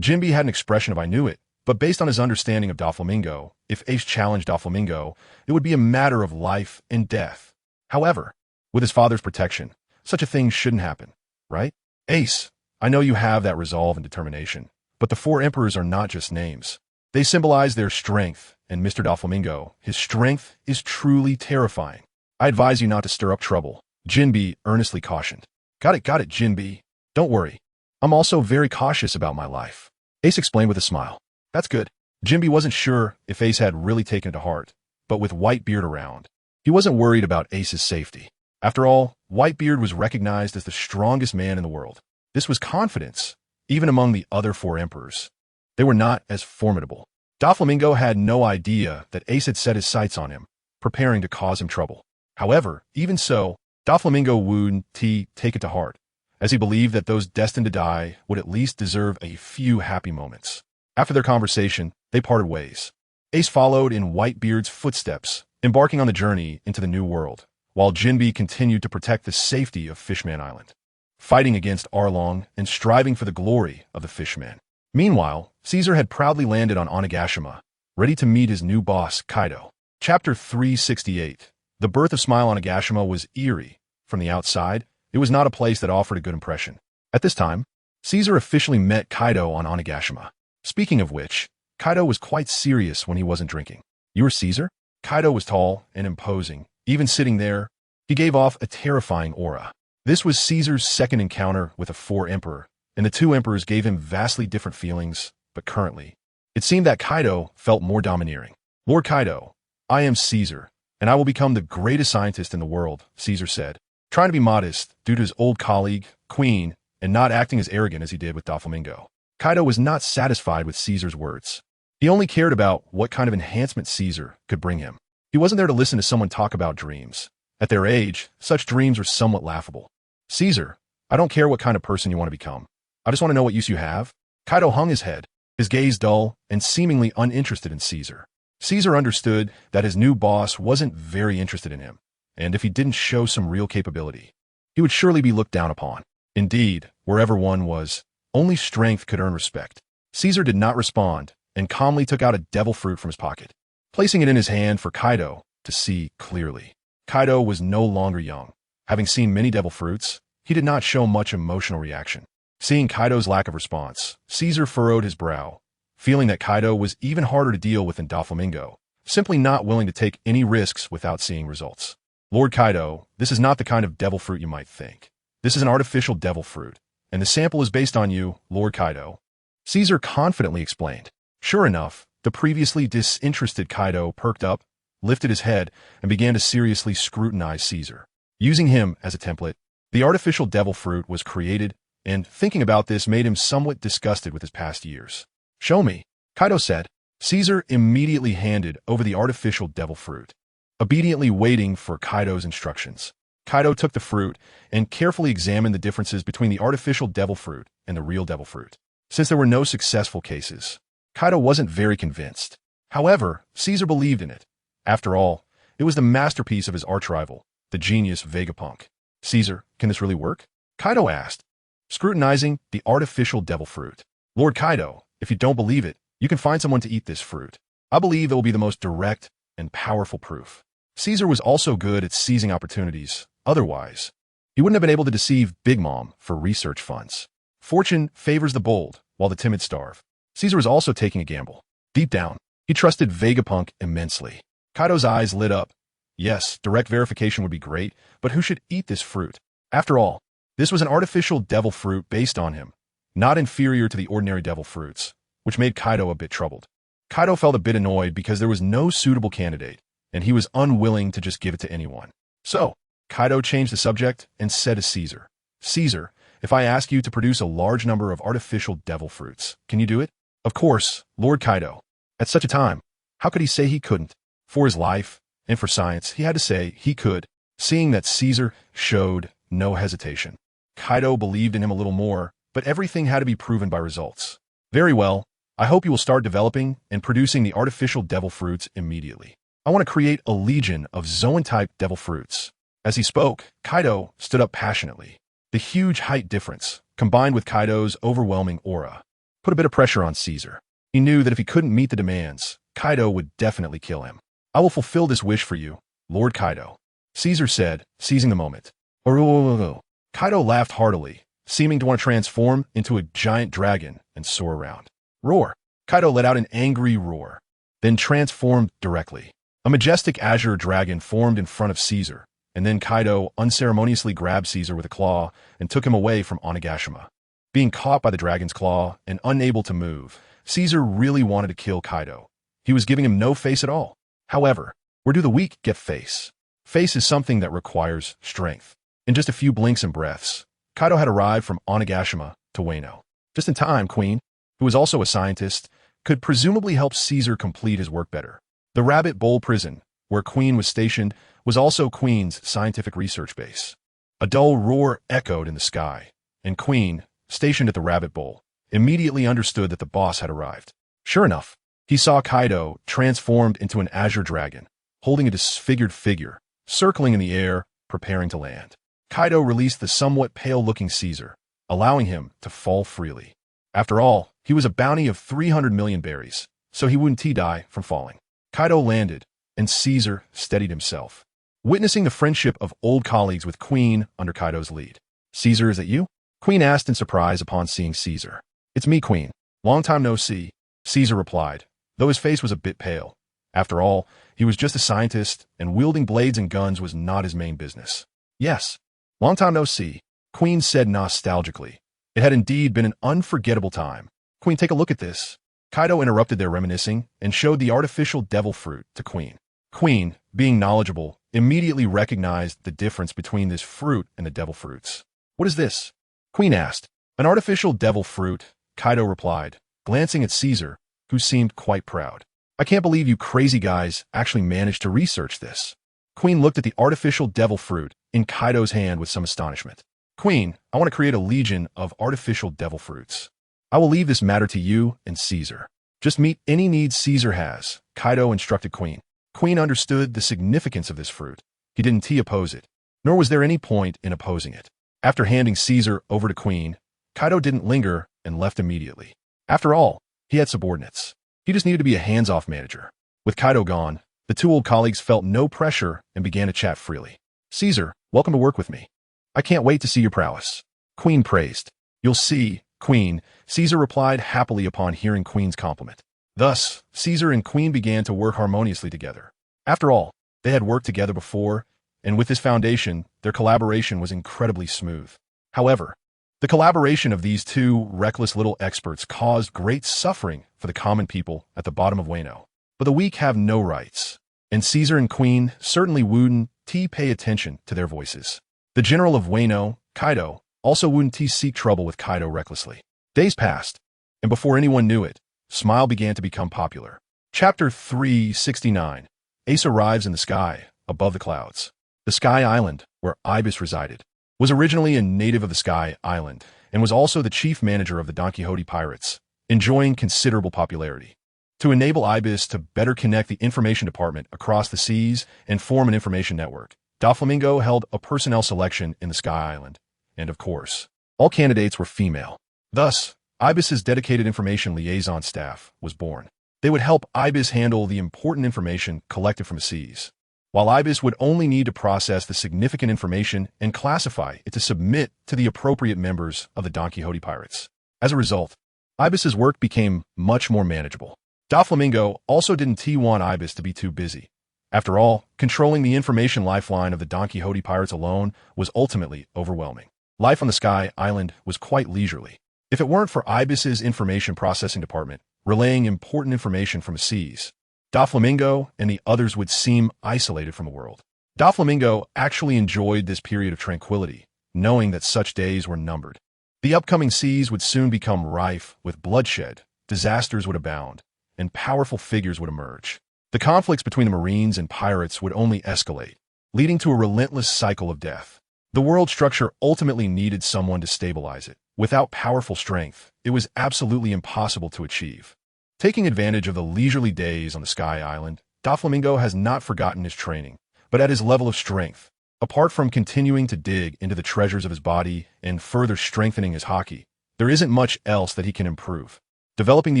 Jinbe had an expression of I knew it, but based on his understanding of Doflamingo, if Ace challenged Doflamingo, it would be a matter of life and death. However, with his father's protection, such a thing shouldn't happen, right? Ace, I know you have that resolve and determination, but the 4 emperors are not just names. They symbolize their strength, and Mr. Doflamingo, his strength is truly terrifying. I advise you not to stir up trouble, Jinbe earnestly cautioned. Got it, Jinbe. Don't worry. I'm also very cautious about my life, Ace explained with a smile. That's good. Jinbe wasn't sure if Ace had really taken it to heart, but with Whitebeard around, he wasn't worried about Ace's safety. After all, Whitebeard was recognized as the strongest man in the world. This was confidence, even among the other four emperors. They were not as formidable. Doflamingo had no idea that Ace had set his sights on him, preparing to cause him trouble. However, even so, Doflamingo would take it to heart, as he believed that those destined to die would at least deserve a few happy moments. After their conversation, they parted ways. Ace followed in Whitebeard's footsteps, embarking on the journey into the new world, while Jinbe continued to protect the safety of Fishman Island, fighting against Arlong and striving for the glory of the Fishmen. Meanwhile, Caesar had proudly landed on Onigashima, ready to meet his new boss, Kaido. Chapter 368. The birth of Smile Onigashima was eerie. From the outside, it was not a place that offered a good impression. At this time, Caesar officially met Kaido on Onigashima. Speaking of which, Kaido was quite serious when he wasn't drinking. "You are Caesar?" Kaido was tall and imposing. Even sitting there, he gave off a terrifying aura. This was Caesar's second encounter with a four-emperor, and the two emperors gave him vastly different feelings, but currently, it seemed that Kaido felt more domineering. "Lord Kaido, I am Caesar, and I will become the greatest scientist in the world," Caesar said, trying to be modest due to his old colleague, Queen, and not acting as arrogant as he did with Doflamingo. Kaido was not satisfied with Caesar's words. He only cared about what kind of enhancement Caesar could bring him. He wasn't there to listen to someone talk about dreams. At their age, such dreams were somewhat laughable. "Caesar, I don't care what kind of person you want to become. I just want to know what use you have." Kaido hung his head, his gaze dull and seemingly uninterested in Caesar. Caesar understood that his new boss wasn't very interested in him, and if he didn't show some real capability, he would surely be looked down upon. Indeed, wherever one was, only strength could earn respect. Caesar did not respond and calmly took out a devil fruit from his pocket, placing it in his hand for Kaido to see clearly. Kaido was no longer young. Having seen many devil fruits, he did not show much emotional reaction. Seeing Kaido's lack of response, Caesar furrowed his brow, feeling that Kaido was even harder to deal with than Doflamingo, simply not willing to take any risks without seeing results. "Lord Kaido, this is not the kind of devil fruit you might think. This is an artificial devil fruit, and the sample is based on you, Lord Kaido," Caesar confidently explained. Sure enough, the previously disinterested Kaido perked up, lifted his head, and began to seriously scrutinize Caesar. Using him as a template, the artificial devil fruit was created, and thinking about this made him somewhat disgusted with his past years. "Show me," Kaido said. Caesar immediately handed over the artificial devil fruit, obediently waiting for Kaido's instructions. Kaido took the fruit and carefully examined the differences between the artificial devil fruit and the real devil fruit. Since there were no successful cases, Kaido wasn't very convinced. However, Caesar believed in it. After all, it was the masterpiece of his arch-rival, the genius Vegapunk. "Caesar, can this really work?" Kaido asked, scrutinizing the artificial devil fruit. "Lord Kaido, if you don't believe it, you can find someone to eat this fruit. I believe it will be the most direct and powerful proof." Caesar was also good at seizing opportunities. Otherwise, he wouldn't have been able to deceive Big Mom for research funds. Fortune favors the bold, while the timid starve. Caesar was also taking a gamble. Deep down, he trusted Vegapunk immensely. Kaido's eyes lit up. Yes, direct verification would be great, but who should eat this fruit? After all, this was an artificial devil fruit based on him, not inferior to the ordinary devil fruits, which made Kaido a bit troubled. Kaido felt a bit annoyed because there was no suitable candidate, and he was unwilling to just give it to anyone. So, Kaido changed the subject and said to Caesar, "Caesar, if I ask you to produce a large number of artificial devil fruits, can you do it?" "Of course, Lord Kaido." At such a time, how could he say he couldn't? For his life, and for science, he had to say he could, seeing that Caesar showed no hesitation. Kaido believed in him a little more, but everything had to be proven by results. "Very well, I hope you will start developing and producing the artificial devil fruits immediately. I want to create a legion of Zoan-type devil fruits." As he spoke, Kaido stood up passionately. The huge height difference, combined with Kaido's overwhelming aura, put a bit of pressure on Caesar. He knew that if he couldn't meet the demands, Kaido would definitely kill him. "I will fulfill this wish for you, Lord Kaido," Caesar said, seizing the moment. Kaido laughed heartily, seeming to want to transform into a giant dragon and soar around. "Roar!" Kaido let out an angry roar, then transformed directly. A majestic azure dragon formed in front of Caesar, and then Kaido unceremoniously grabbed Caesar with a claw and took him away from Onigashima. Being caught by the dragon's claw and unable to move, Caesar really wanted to kill Kaido. He was giving him no face at all. However, where do the weak get face? Face is something that requires strength. In just a few blinks and breaths, Kaido had arrived from Onigashima to Wano. Just in time, Queen, who was also a scientist, could presumably help Caesar complete his work better. The Rabbit Bowl prison, where Queen was stationed, was also Queen's scientific research base. A dull roar echoed in the sky, and Queen, stationed at the Rabbit Bowl, immediately understood that the boss had arrived. Sure enough, he saw Kaido transformed into an azure dragon, holding a disfigured figure, circling in the air, preparing to land. Kaido released the somewhat pale-looking Caesar, allowing him to fall freely. After all, he was a bounty of 300 million berries, so he wouldn't die from falling. Kaido landed, and Caesar steadied himself, witnessing the friendship of old colleagues with Queen under Kaido's lead. "Caesar, is it you?" Queen asked in surprise upon seeing Caesar. "It's me, Queen. Long time no see," Caesar replied, though his face was a bit pale. After all, he was just a scientist, and wielding blades and guns was not his main business. "Yes, long time no see," Queen said nostalgically. It had indeed been an unforgettable time. "Queen, take a look at this." Kaido interrupted their reminiscing and showed the artificial devil fruit to Queen. Queen, being knowledgeable, immediately recognized the difference between this fruit and the devil fruits. "What is this?" Queen asked. "An artificial devil fruit," Kaido replied, glancing at Caesar, who seemed quite proud. "I can't believe you crazy guys actually managed to research this." Queen looked at the artificial devil fruit in Kaido's hand with some astonishment. "Queen, I want to create a legion of artificial devil fruits. I will leave this matter to you and Caesar. Just meet any needs Caesar has," Kaido instructed Queen. Queen understood the significance of this fruit. He didn't oppose it, nor was there any point in opposing it. After handing Caesar over to Queen, Kaido didn't linger and left immediately. After all, he had subordinates. He just needed to be a hands-off manager. With Kaido gone, the two old colleagues felt no pressure and began to chat freely. "Caesar, welcome to work with me. I can't wait to see your prowess," Queen praised. "You'll see, Queen," Caesar replied happily upon hearing Queen's compliment. Thus, Caesar and Queen began to work harmoniously together. After all, they had worked together before, and with this foundation, their collaboration was incredibly smooth. However, the collaboration of these two reckless little experts caused great suffering for the common people at the bottom of Wano. But the weak have no rights, and Caesar and Queen certainly wouldn't pay attention to their voices. The general of Wano, Kaido, also wouldn't seek trouble with Kaido recklessly. Days passed, and before anyone knew it, Smile began to become popular. Chapter 369. Ace arrives in the sky, above the clouds. The Sky Island, where Ibis resided, was originally a native of the Sky Island, and was also the chief manager of the Donquixote pirates, enjoying considerable popularity. To enable Ibis to better connect the information department across the seas and form an information network, Doflamingo held a personnel selection in the Sky Island, and of course, all candidates were female. Thus, Ibis's dedicated information liaison staff was born. They would help Ibis handle the important information collected from the seas, while Ibis would only need to process the significant information and classify it to submit to the appropriate members of the Donquixote pirates. As a result, Ibis's work became much more manageable. Doflamingo also didn't want Ibis to be too busy. After all, controlling the information lifeline of the Donquixote pirates alone was ultimately overwhelming. Life on the Sky Island was quite leisurely. If it weren't for Ibis's information processing department, relaying important information from the seas, Doflamingo and the others would seem isolated from the world. Doflamingo actually enjoyed this period of tranquility, knowing that such days were numbered. The upcoming seas would soon become rife with bloodshed, disasters would abound, and powerful figures would emerge. The conflicts between the Marines and pirates would only escalate, leading to a relentless cycle of death. The world structure ultimately needed someone to stabilize it. Without powerful strength, it was absolutely impossible to achieve. Taking advantage of the leisurely days on the Sky Island, Doflamingo has not forgotten his training, but at his level of strength, apart from continuing to dig into the treasures of his body and further strengthening his haki, there isn't much else that he can improve. Developing the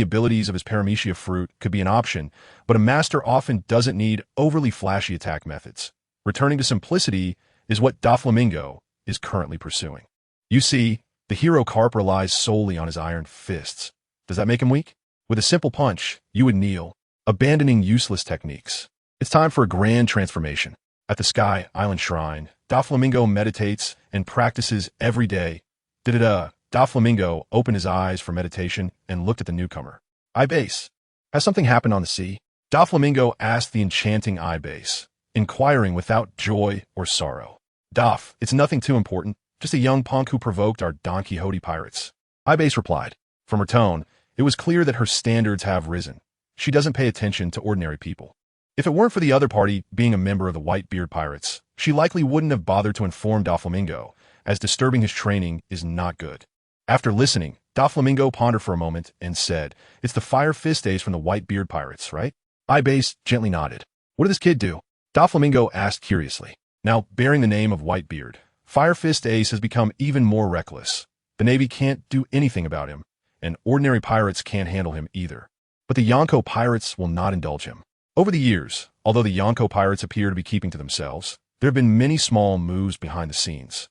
abilities of his paramecia fruit could be an option, but a master often doesn't need overly flashy attack methods. Returning to simplicity is what Doflamingo is currently pursuing. You see, the hero Carp relies solely on his iron fists. Does that make him weak? With a simple punch, you would kneel, abandoning useless techniques. It's time for a grand transformation. At the Sky Island Shrine, Doflamingo meditates and practices every day. Doflamingo opened his eyes for meditation and looked at the newcomer. "Ibis, has something happened on the sea?" Doflamingo asked the enchanting Ibis, inquiring without joy or sorrow. Doff, it's nothing too important, just a young punk who provoked our Donquixote pirates. Ibase replied. From her tone, it was clear that her standards have risen. She doesn't pay attention to ordinary people. If it weren't for the other party being a member of the Whitebeard pirates, she likely wouldn't have bothered to inform Doflamingo, as disturbing his training is not good. After listening, Doflamingo pondered for a moment and said, "It's the Fire Fist Ace from the Whitebeard pirates, right?" Ibase gently nodded. "What did this kid do?" Doflamingo asked curiously. Now, bearing the name of Whitebeard, Fire Fist Ace has become even more reckless. The Navy can't do anything about him, and ordinary pirates can't handle him either. But the Yonko pirates will not indulge him. Over the years, although the Yonko pirates appear to be keeping to themselves, there have been many small moves behind the scenes.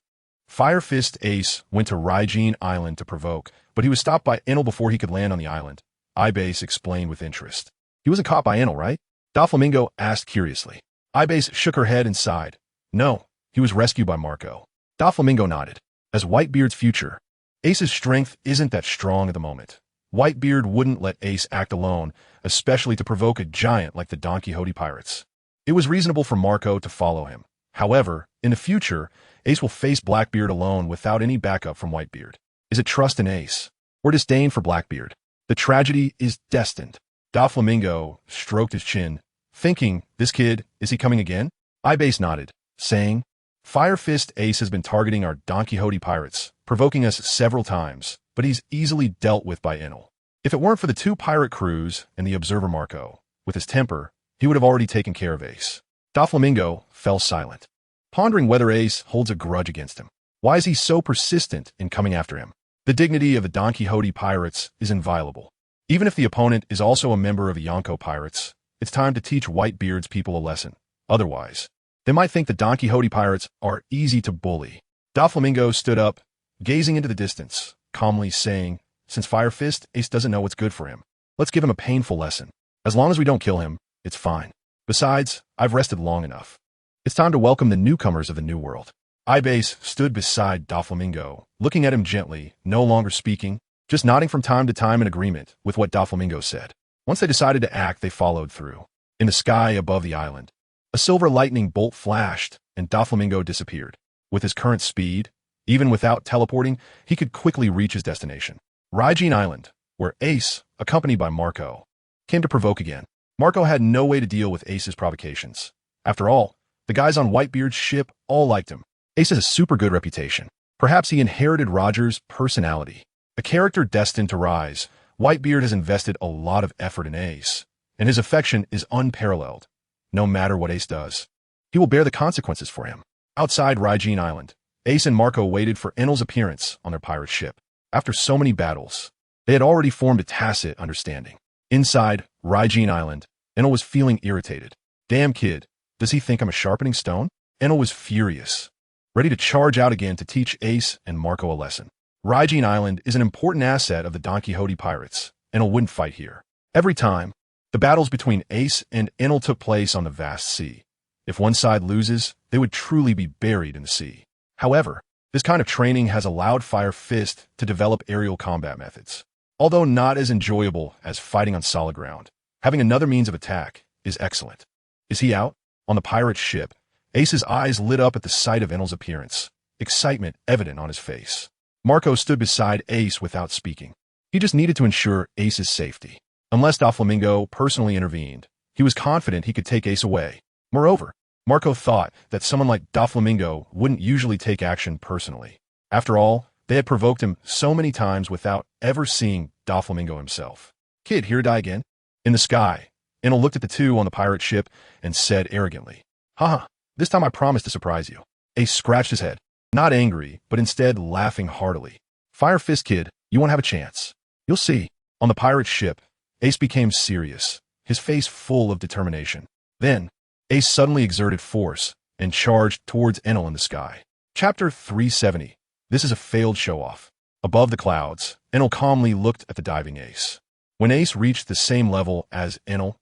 Fire Fist Ace went to Rygene Island to provoke, but he was stopped by Enel before he could land on the island. Ibase explained with interest. He wasn't caught by Enel, right? Doflamingo asked curiously. Ibase shook her head and sighed. No, he was rescued by Marco. Doflamingo nodded. As Whitebeard's future, Ace's strength isn't that strong at the moment. Whitebeard wouldn't let Ace act alone, especially to provoke a giant like the Donquixote pirates. It was reasonable for Marco to follow him. However, in the future, Ace will face Blackbeard alone without any backup from Whitebeard. Is it trust in Ace, or disdain for Blackbeard? The tragedy is destined. Doflamingo stroked his chin, thinking, this kid, is he coming again? Ibase nodded, saying, Fire Fist Ace has been targeting our Donquixote pirates, provoking us several times, but he's easily dealt with by Enel. If it weren't for the two pirate crews and the observer Marco, with his temper, he would have already taken care of Ace. Doflamingo fell silent, pondering whether Ace holds a grudge against him. Why is he so persistent in coming after him? The dignity of the Donquixote pirates is inviolable. Even if the opponent is also a member of the Yonko pirates, it's time to teach Whitebeard's people a lesson. Otherwise, they might think the Donquixote pirates are easy to bully. Doflamingo stood up, gazing into the distance, calmly saying, since Fire Fist Ace doesn't know what's good for him, let's give him a painful lesson. As long as we don't kill him, it's fine. Besides, I've rested long enough. It's time to welcome the newcomers of the New World. Ibase stood beside Doflamingo, looking at him gently, no longer speaking, just nodding from time to time in agreement with what Doflamingo said. Once they decided to act, they followed through. In the sky above the island, a silver lightning bolt flashed, and Doflamingo disappeared. With his current speed, even without teleporting, he could quickly reach his destination. Rygene Island, where Ace, accompanied by Marco, came to provoke again. Marco had no way to deal with Ace's provocations. After all, the guys on Whitebeard's ship all liked him. Ace has a super good reputation. Perhaps he inherited Roger's personality. A character destined to rise, Whitebeard has invested a lot of effort in Ace, and his affection is unparalleled. No matter what Ace does, he will bear the consequences for him. Outside Rygene Island, Ace and Marco waited for Enel's appearance on their pirate ship. After so many battles, they had already formed a tacit understanding. Inside Rygene Island, Enel was feeling irritated. Damn kid, does he think I'm a sharpening stone? Enel was furious, ready to charge out again to teach Ace and Marco a lesson. Rygene Island is an important asset of the Donquixote pirates. Enel wouldn't fight here. Every time, the battles between Ace and Enel took place on the vast sea. If one side loses, they would truly be buried in the sea. However, this kind of training has allowed Fire Fist to develop aerial combat methods. Although not as enjoyable as fighting on solid ground, having another means of attack is excellent. Is he out? On the pirate ship, Ace's eyes lit up at the sight of Enel's appearance, excitement evident on his face. Marco stood beside Ace without speaking. He just needed to ensure Ace's safety. Unless Doflamingo personally intervened, he was confident he could take Ace away. Moreover, Marco thought that someone like Doflamingo wouldn't usually take action personally. After all, they had provoked him so many times without ever seeing Doflamingo himself. Kid, here to die again? In the sky, Enel looked at the two on the pirate ship and said arrogantly, Haha, this time I promise to surprise you. Ace scratched his head, not angry, but instead laughing heartily. Fire Fist kid, you won't have a chance. You'll see. On the pirate ship, Ace became serious, his face full of determination. Then, Ace suddenly exerted force and charged towards Enel in the sky. Chapter 370. This is a failed show-off. Above the clouds, Enel calmly looked at the diving Ace. When Ace reached the same level as Enel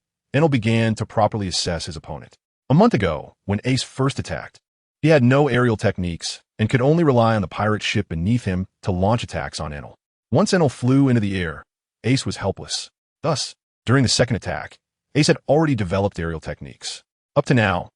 began to properly assess his opponent. A month ago, when Ace first attacked, he had no aerial techniques and could only rely on the pirate ship beneath him to launch attacks on Enel. Once Enel flew into the air, Ace was helpless. Thus, during the second attack, Ace had already developed aerial techniques. Up to now,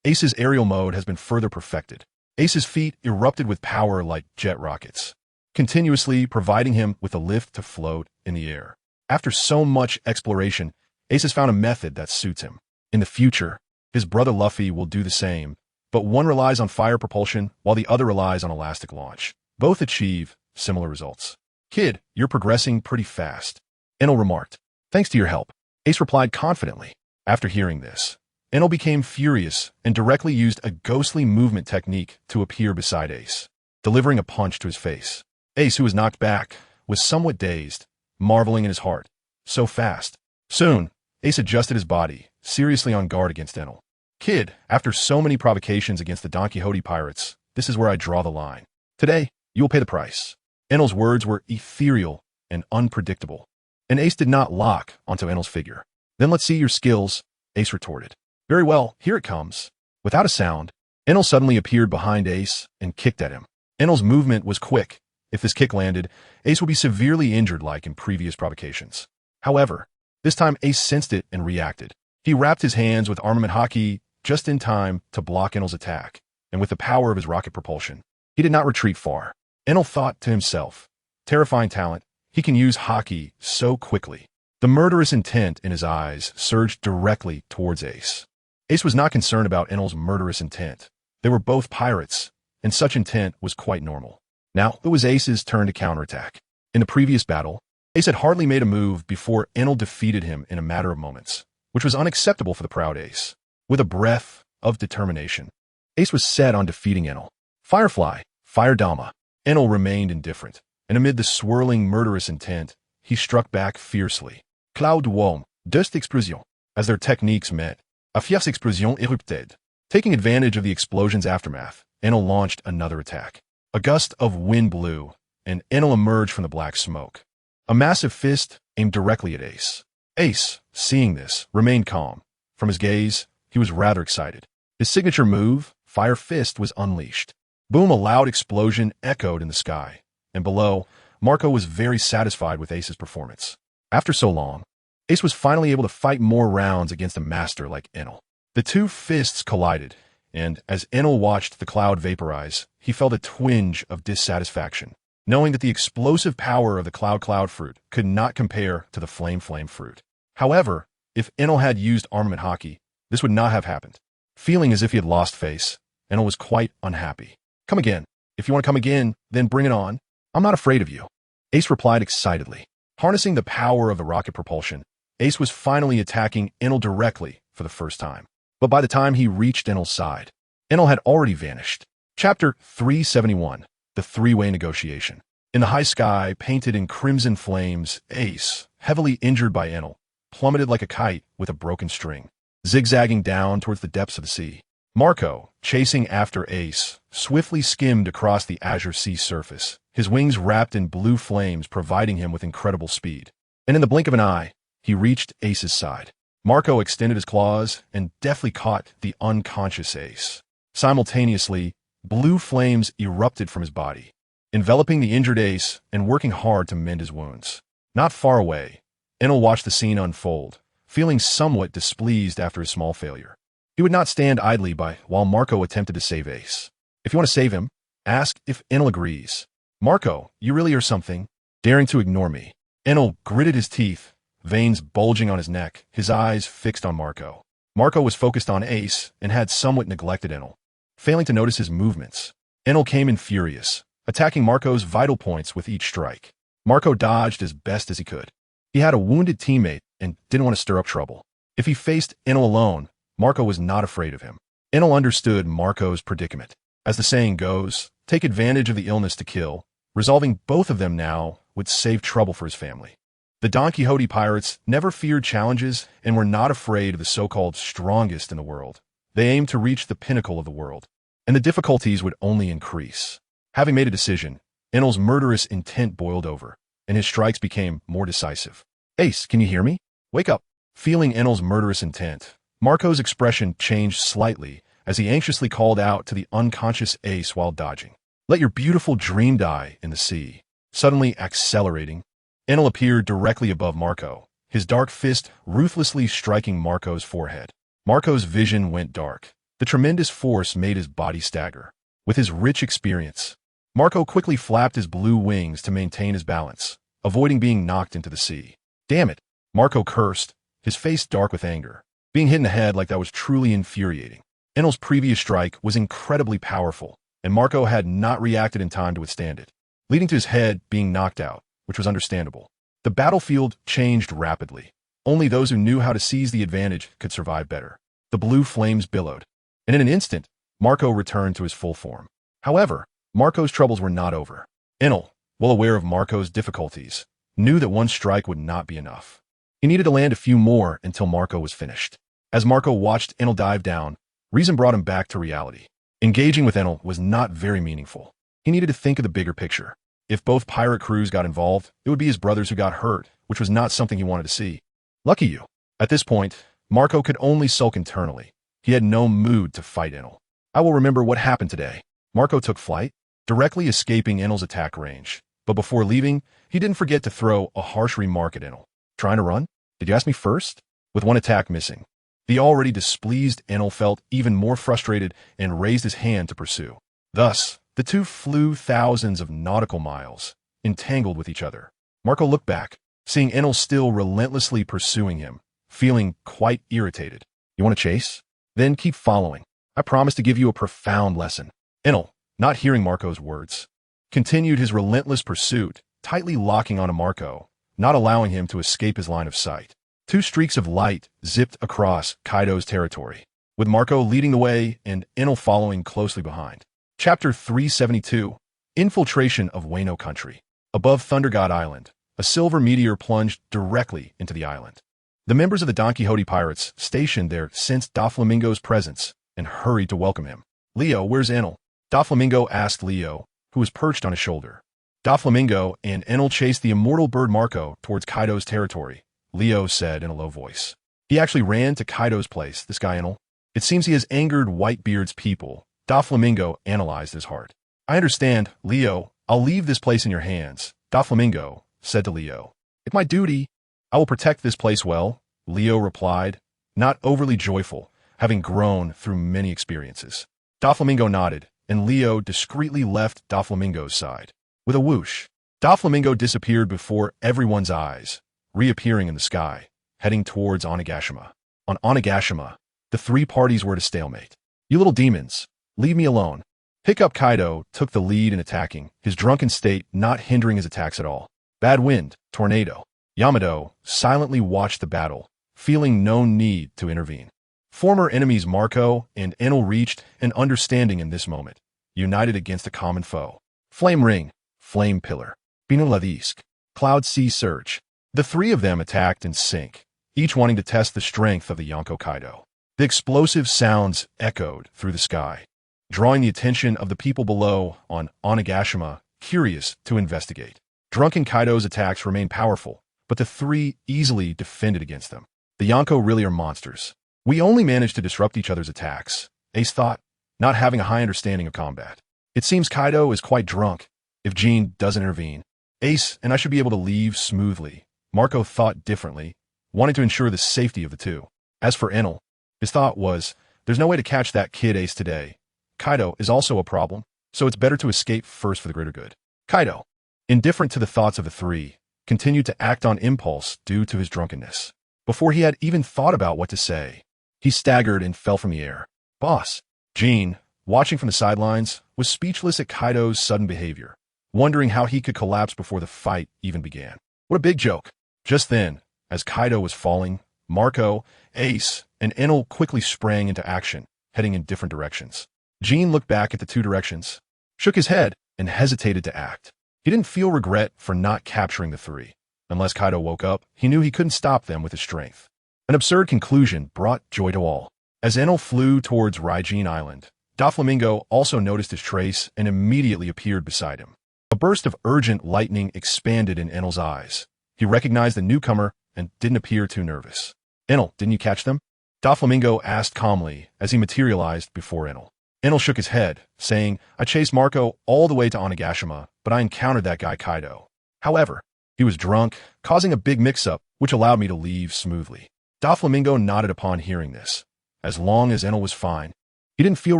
Ace's aerial mode has been further perfected. Ace's feet erupted with power like jet rockets, continuously providing him with a lift to float in the air. After so much exploration, Ace has found a method that suits him. In the future, his brother Luffy will do the same, but one relies on fire propulsion while the other relies on elastic launch. Both achieve similar results. Kid, you're progressing pretty fast, Enel remarked. Thanks to your help, Ace replied confidently. After hearing this, Enel became furious and directly used a ghostly movement technique to appear beside Ace, delivering a punch to his face. Ace, who was knocked back, was somewhat dazed, marveling in his heart. So fast. Soon, Ace adjusted his body, seriously on guard against Enel. Kid, after so many provocations against the Donquixote pirates, this is where I draw the line. Today, you will pay the price. Enel's words were ethereal and unpredictable, and Ace did not lock onto Enel's figure. Then let's see your skills, Ace retorted. Very well, here it comes. Without a sound, Enel suddenly appeared behind Ace and kicked at him. Enel's movement was quick. If this kick landed, Ace would be severely injured like in previous provocations. However, this time Ace sensed it and reacted. He wrapped his hands with armament haki just in time to block Enel's attack, and with the power of his rocket propulsion, he did not retreat far. Enel thought to himself, terrifying talent, he can use haki so quickly. The murderous intent in his eyes surged directly towards Ace. Ace was not concerned about Enel's murderous intent. They were both pirates, and such intent was quite normal. Now, it was Ace's turn to counterattack. In the previous battle, Ace had hardly made a move before Enel defeated him in a matter of moments, which was unacceptable for the proud Ace. With a breath of determination, Ace was set on defeating Enel. Firefly, Fire Dama. Enel remained indifferent, and amid the swirling murderous intent, he struck back fiercely. Cloud Wom, Dust Explosion. As their techniques met, a fierce explosion erupted. Taking advantage of the explosion's aftermath, Enel launched another attack. A gust of wind blew, and Enel emerged from the black smoke. A massive fist aimed directly at Ace. Ace, seeing this, remained calm. From his gaze, he was rather excited. His signature move, Fire Fist, was unleashed. Boom, a loud explosion echoed in the sky, and below, Marco was very satisfied with Ace's performance. After so long, Ace was finally able to fight more rounds against a master like Enel. The two fists collided, and as Enel watched the cloud vaporize, he felt a twinge of dissatisfaction, knowing that the explosive power of the cloud fruit could not compare to the flame fruit. However, if Enel had used armament haki, this would not have happened. Feeling as if he had lost face, Enel was quite unhappy. Come again. If you want to come again, then bring it on. I'm not afraid of you, Ace replied excitedly. Harnessing the power of the rocket propulsion, Ace was finally attacking Enel directly for the first time. But by the time he reached Enel's side, Enel had already vanished. Chapter 371, The Three-Way Negotiation. In the high sky, painted in crimson flames, Ace, heavily injured by Enel, plummeted like a kite with a broken string, zigzagging down towards the depths of the sea. Marco, chasing after Ace, swiftly skimmed across the azure sea surface, his wings wrapped in blue flames providing him with incredible speed. And in the blink of an eye, he reached Ace's side. Marco extended his claws and deftly caught the unconscious Ace. Simultaneously, blue flames erupted from his body, enveloping the injured Ace and working hard to mend his wounds. Not far away, Enel watched the scene unfold, feeling somewhat displeased after his small failure. He would not stand idly by while Marco attempted to save Ace. If you want to save him, ask if Enel agrees. Marco, you really are something, daring to ignore me. Enel gritted his teeth, veins bulging on his neck, his eyes fixed on Marco. Marco was focused on Ace and had somewhat neglected Enel. Failing to notice his movements, Enel came in furious, attacking Marco's vital points with each strike. Marco dodged as best as he could. He had a wounded teammate and didn't want to stir up trouble. If he faced Enel alone, Marco was not afraid of him. Enel understood Marco's predicament. As the saying goes, take advantage of the illness to kill. Resolving both of them now would save trouble for his family. The Donquixote pirates never feared challenges and were not afraid of the so-called strongest in the world. They aimed to reach the pinnacle of the world, and the difficulties would only increase. Having made a decision, Enel's murderous intent boiled over, and his strikes became more decisive. Ace, can you hear me? Wake up. Feeling Enel's murderous intent, Marco's expression changed slightly as he anxiously called out to the unconscious Ace while dodging. Let your beautiful dream die in the sea. Suddenly accelerating, Enel appeared directly above Marco, his dark fist ruthlessly striking Marco's forehead. Marco's vision went dark, The tremendous force made his body stagger. With his rich experience, Marco quickly flapped his blue wings to maintain his balance, avoiding being knocked into the sea. Damn it, Marco cursed, his face dark with anger. Being hit in the head like that was truly infuriating. Enel's previous strike was incredibly powerful, and Marco had not reacted in time to withstand it, leading to his head being knocked out, which was understandable. The battlefield changed rapidly. Only those who knew how to seize the advantage could survive better. The blue flames billowed, and in an instant, Marco returned to his full form. However, Marco's troubles were not over. Enel, well aware of Marco's difficulties, knew that one strike would not be enough. He needed to land a few more until Marco was finished. As Marco watched Enel dive down, reason brought him back to reality. Engaging with Enel was not very meaningful. He needed to think of the bigger picture. If both pirate crews got involved, it would be his brothers who got hurt, which was not something he wanted to see. Lucky you. At this point, Marco could only sulk internally. He had no mood to fight Enel. I will remember what happened today. Marco took flight, directly escaping Enel's attack range. But before leaving, he didn't forget to throw a harsh remark at Enel. Trying to run? Did you ask me first? With one attack missing, the already displeased Enel felt even more frustrated and raised his hand to pursue. Thus, the two flew thousands of nautical miles, entangled with each other. Marco looked back, seeing Enel still relentlessly pursuing him, feeling quite irritated. You want to chase? Then keep following. I promise to give you a profound lesson. Enel, not hearing Marco's words, continued his relentless pursuit, tightly locking onto Marco, not allowing him to escape his line of sight. Two streaks of light zipped across Kaido's territory, with Marco leading the way and Enel following closely behind. Chapter 372, Infiltration of Wano Country. Above Thunder God Island, a silver meteor plunged directly into the island. The members of the Donquixote pirates stationed there sensed Doflamingo's presence and hurried to welcome him. Leo, where's Enel? Doflamingo asked Leo, who was perched on his shoulder. Doflamingo and Enel chased the immortal bird Marco towards Kaido's territory, Leo said in a low voice. He actually ran to Kaido's place, this guy Enel. It seems he has angered Whitebeard's people. Doflamingo analyzed his heart. I understand, Leo. I'll leave this place in your hands, Doflamingo said to Leo. It's my duty. I will protect this place well, Leo replied, not overly joyful, having grown through many experiences. Doflamingo nodded, and Leo discreetly left Doflamingo's side. With a whoosh, Doflamingo disappeared before everyone's eyes, reappearing in the sky, heading towards Onigashima. On Onigashima, the three parties were at a stalemate. You little demons, leave me alone. Pickup Kaido took the lead in attacking, his drunken state not hindering his attacks at all. Bad wind, tornado. Yamato silently watched the battle, feeling no need to intervene. Former enemies Marco and Enel reached an understanding in this moment, united against a common foe. Flame Ring, Flame Pillar, Binuladisk, Cloud Sea Surge. The three of them attacked in sync, each wanting to test the strength of the Yonko Kaido. The explosive sounds echoed through the sky, drawing the attention of the people below on Onigashima, curious to investigate. Drunken Kaido's attacks remained powerful, but the three easily defended against them. The Yonko really are monsters. We only managed to disrupt each other's attacks, Ace thought, not having a high understanding of combat. It seems Kaido is quite drunk if Jean doesn't intervene. Ace and I should be able to leave smoothly. Marco thought differently, wanting to ensure the safety of the two. As for Enel, his thought was, there's no way to catch that kid Ace today. Kaido is also a problem, so it's better to escape first for the greater good. Kaido, indifferent to the thoughts of the three, continued to act on impulse due to his drunkenness. Before he had even thought about what to say, he staggered and fell from the air. Boss. Jean, watching from the sidelines, was speechless at Kaido's sudden behavior, wondering how he could collapse before the fight even began. What a big joke. Just then, as Kaido was falling, Marco, Ace, and Enel quickly sprang into action, heading in different directions. Jean looked back at the two directions, shook his head, and hesitated to act. He didn't feel regret for not capturing the three. Unless Kaido woke up, he knew he couldn't stop them with his strength. An absurd conclusion brought joy to all. As Enel flew towards Raijin Island, Doflamingo also noticed his trace and immediately appeared beside him. A burst of urgent lightning expanded in Enel's eyes. He recognized the newcomer and didn't appear too nervous. Enel, didn't you catch them? Doflamingo asked calmly as he materialized before Enel. Enel shook his head, saying, I chased Marco all the way to Onigashima, but I encountered that guy Kaido. However, he was drunk, causing a big mix-up, which allowed me to leave smoothly. Doflamingo nodded upon hearing this. As long as Enel was fine, He didn't feel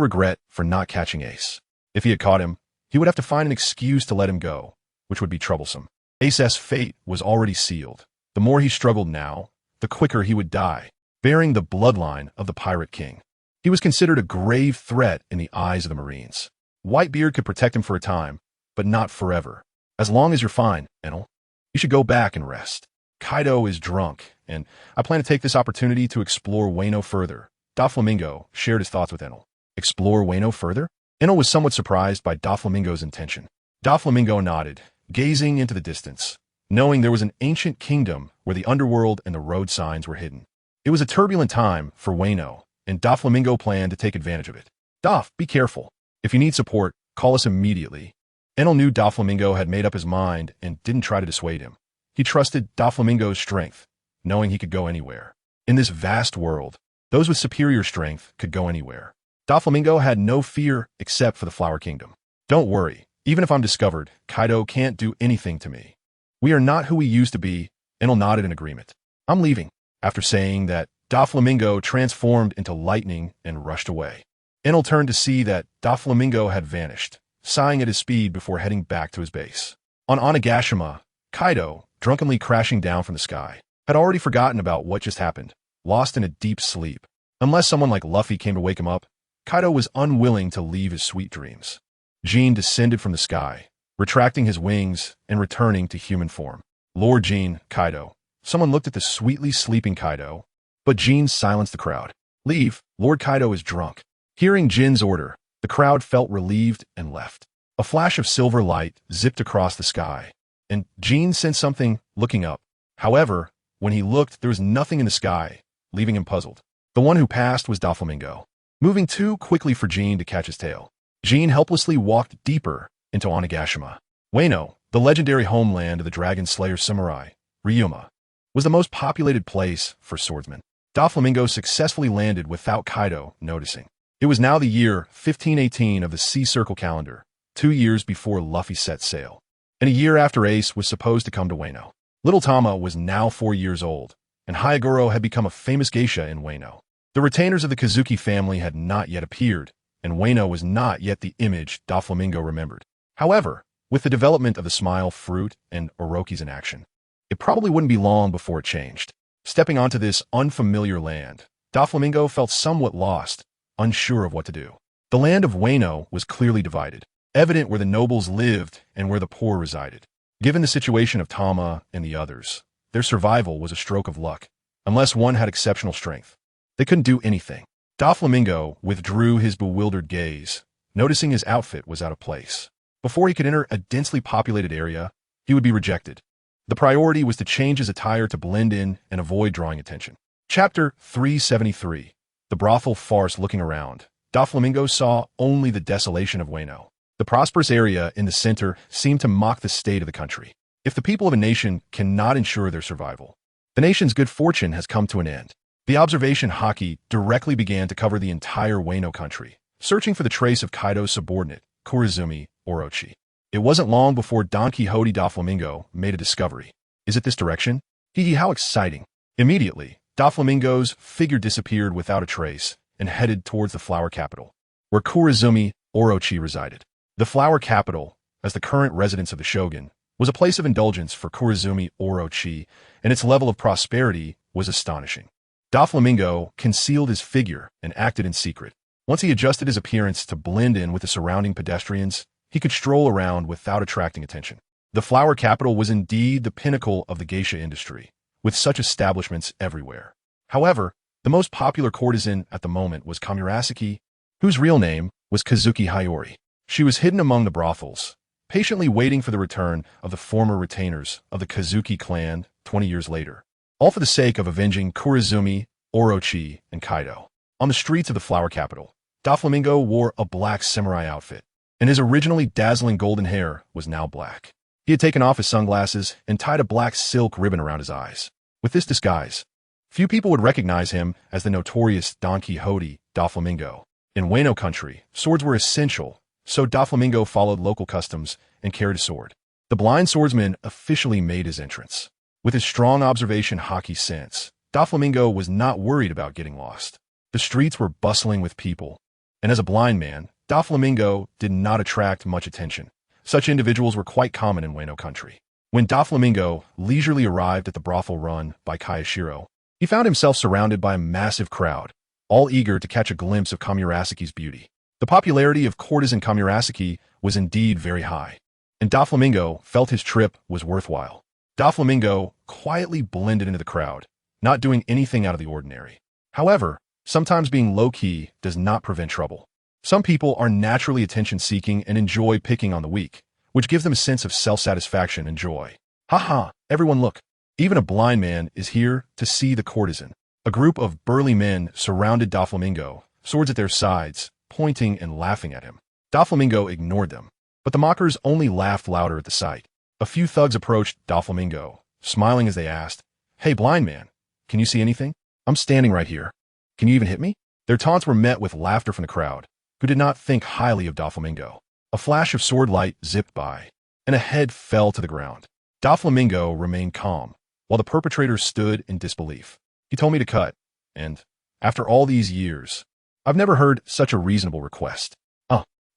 regret for not catching Ace. If he had caught him, he would have to find an excuse to let him go, which would be troublesome. Ace's fate was already sealed. The more he struggled now, the quicker he would die, bearing the bloodline of the Pirate King. He was considered a grave threat in the eyes of the Marines. Whitebeard could protect him for a time, but not forever. As long as you're fine, Enel, you should go back and rest. Kaido is drunk, and I plan to take this opportunity to explore Wano further. Doflamingo shared his thoughts with Enel. Explore Wano further? Enel was somewhat surprised by Doflamingo's intention. Doflamingo nodded, gazing into the distance, knowing there was an ancient kingdom where the underworld and the road signs were hidden. It was a turbulent time for Wano, and Doflamingo planned to take advantage of it. Doff, be careful. If you need support, call us immediately. Enel knew Doflamingo had made up his mind and didn't try to dissuade him. He trusted Doflamingo's strength, knowing he could go anywhere. In this vast world, those with superior strength could go anywhere. Doflamingo had no fear except for the Flower Kingdom. Don't worry, even if I'm discovered, Kaido can't do anything to me. We are not who we used to be. Enel nodded in agreement. I'm leaving. After saying that, Doflamingo transformed into lightning and rushed away. Enel turned to see that Doflamingo had vanished, sighing at his speed before heading back to his base. On Onigashima, Kaido, drunkenly crashing down from the sky, had already forgotten about what just happened, lost in a deep sleep. Unless someone like Luffy came to wake him up, Kaido was unwilling to leave his sweet dreams. Jean descended from the sky, retracting his wings and returning to human form. Lord Jean, Kaido. Someone looked at the sweetly sleeping Kaido, but Jean silenced the crowd. Leave, Lord Kaido is drunk. Hearing Jin's order, the crowd felt relieved and left. A flash of silver light zipped across the sky, and Jean sensed something looking up. However, when he looked, there was nothing in the sky, leaving him puzzled. The one who passed was Doflamingo, moving too quickly for Jean to catch his tail. Jean helplessly walked deeper into Onigashima. Wano, the legendary homeland of the Dragon Slayer samurai, Ryuma, was the most populated place for swordsmen. Doflamingo successfully landed without Kaido noticing. It was now the year 1518 of the Sea Circle calendar, 2 years before Luffy set sail, and a year after Ace was supposed to come to Wano. Little Tama was now 4 years old, and Hyogoro had become a famous geisha in Wano. The retainers of the Kazuki family had not yet appeared, and Wano was not yet the image Doflamingo remembered. However, with the development of the Smile Fruit and Orochis in action, it probably wouldn't be long before it changed. Stepping onto this unfamiliar land, Doflamingo felt somewhat lost, unsure of what to do. The land of Wano was clearly divided, evident where the nobles lived and where the poor resided. Given the situation of Tama and the others, their survival was a stroke of luck. Unless one had exceptional strength, they couldn't do anything. Doflamingo withdrew his bewildered gaze, noticing his outfit was out of place. Before he could enter a densely populated area, he would be rejected. The priority was to change his attire to blend in and avoid drawing attention. Chapter 373. The brothel farce. Looking around, Doflamingo saw only the desolation of Wano. The prosperous area in the center seemed to mock the state of the country. If the people of a nation cannot ensure their survival, the nation's good fortune has come to an end. The observation Haki directly began to cover the entire Wano country, searching for the trace of Kaido's subordinate, Kurizumi Orochi. It wasn't long before Donquixote Doflamingo made a discovery. Is it this direction? Hee, how exciting. Immediately, Doflamingo's figure disappeared without a trace and headed towards the flower capital, where Kurizumi Orochi resided. The flower capital, as the current residence of the shogun, was a place of indulgence for Kurizumi Orochi, and its level of prosperity was astonishing. Doflamingo concealed his figure and acted in secret. Once he adjusted his appearance to blend in with the surrounding pedestrians, he could stroll around without attracting attention. The flower capital was indeed the pinnacle of the geisha industry, with such establishments everywhere. However, the most popular courtesan at the moment was Kamurasaki, whose real name was Kazuki Hayori. She was hidden among the brothels, patiently waiting for the return of the former retainers of the Kazuki clan 20 years later, all for the sake of avenging Kurizumi, Orochi, and Kaido. On the streets of the flower capital, Doflamingo wore a black samurai outfit, and his originally dazzling golden hair was now black. He had taken off his sunglasses and tied a black silk ribbon around his eyes. With this disguise, few people would recognize him as the notorious Donquixote Doflamingo. In Wano country, swords were essential, so Doflamingo followed local customs and carried a sword. The blind swordsman officially made his entrance. With his strong observation Haki sense, Doflamingo was not worried about getting lost. The streets were bustling with people, And as a blind man, Doflamingo did not attract much attention. Such individuals were quite common in Wano country. When Doflamingo leisurely arrived at the brothel run by Kayashiro, he found himself surrounded by a massive crowd, all eager to catch a glimpse of Kamurasaki's beauty. The popularity of courtesan Kamurasaki was indeed very high, and Doflamingo felt his trip was worthwhile. Doflamingo quietly blended into the crowd, not doing anything out of the ordinary. However, sometimes being low-key does not prevent trouble. Some people are naturally attention-seeking and enjoy picking on the weak, which gives them a sense of self-satisfaction and joy. Haha, everyone look. Even a blind man is here to see the courtesan. A group of burly men surrounded Doflamingo, swords at their sides, pointing and laughing at him. Doflamingo ignored them, but the mockers only laughed louder at the sight. A few thugs approached Doflamingo, smiling as they asked, "Hey, blind man, can you see anything? I'm standing right here. Can you even hit me?" Their taunts were met with laughter from the crowd, who did not think highly of Doflamingo. A flash of sword light zipped by, and a head fell to the ground. Doflamingo remained calm, while the perpetrator stood in disbelief. He told me to cut, and, after all these years, I've never heard such a reasonable request.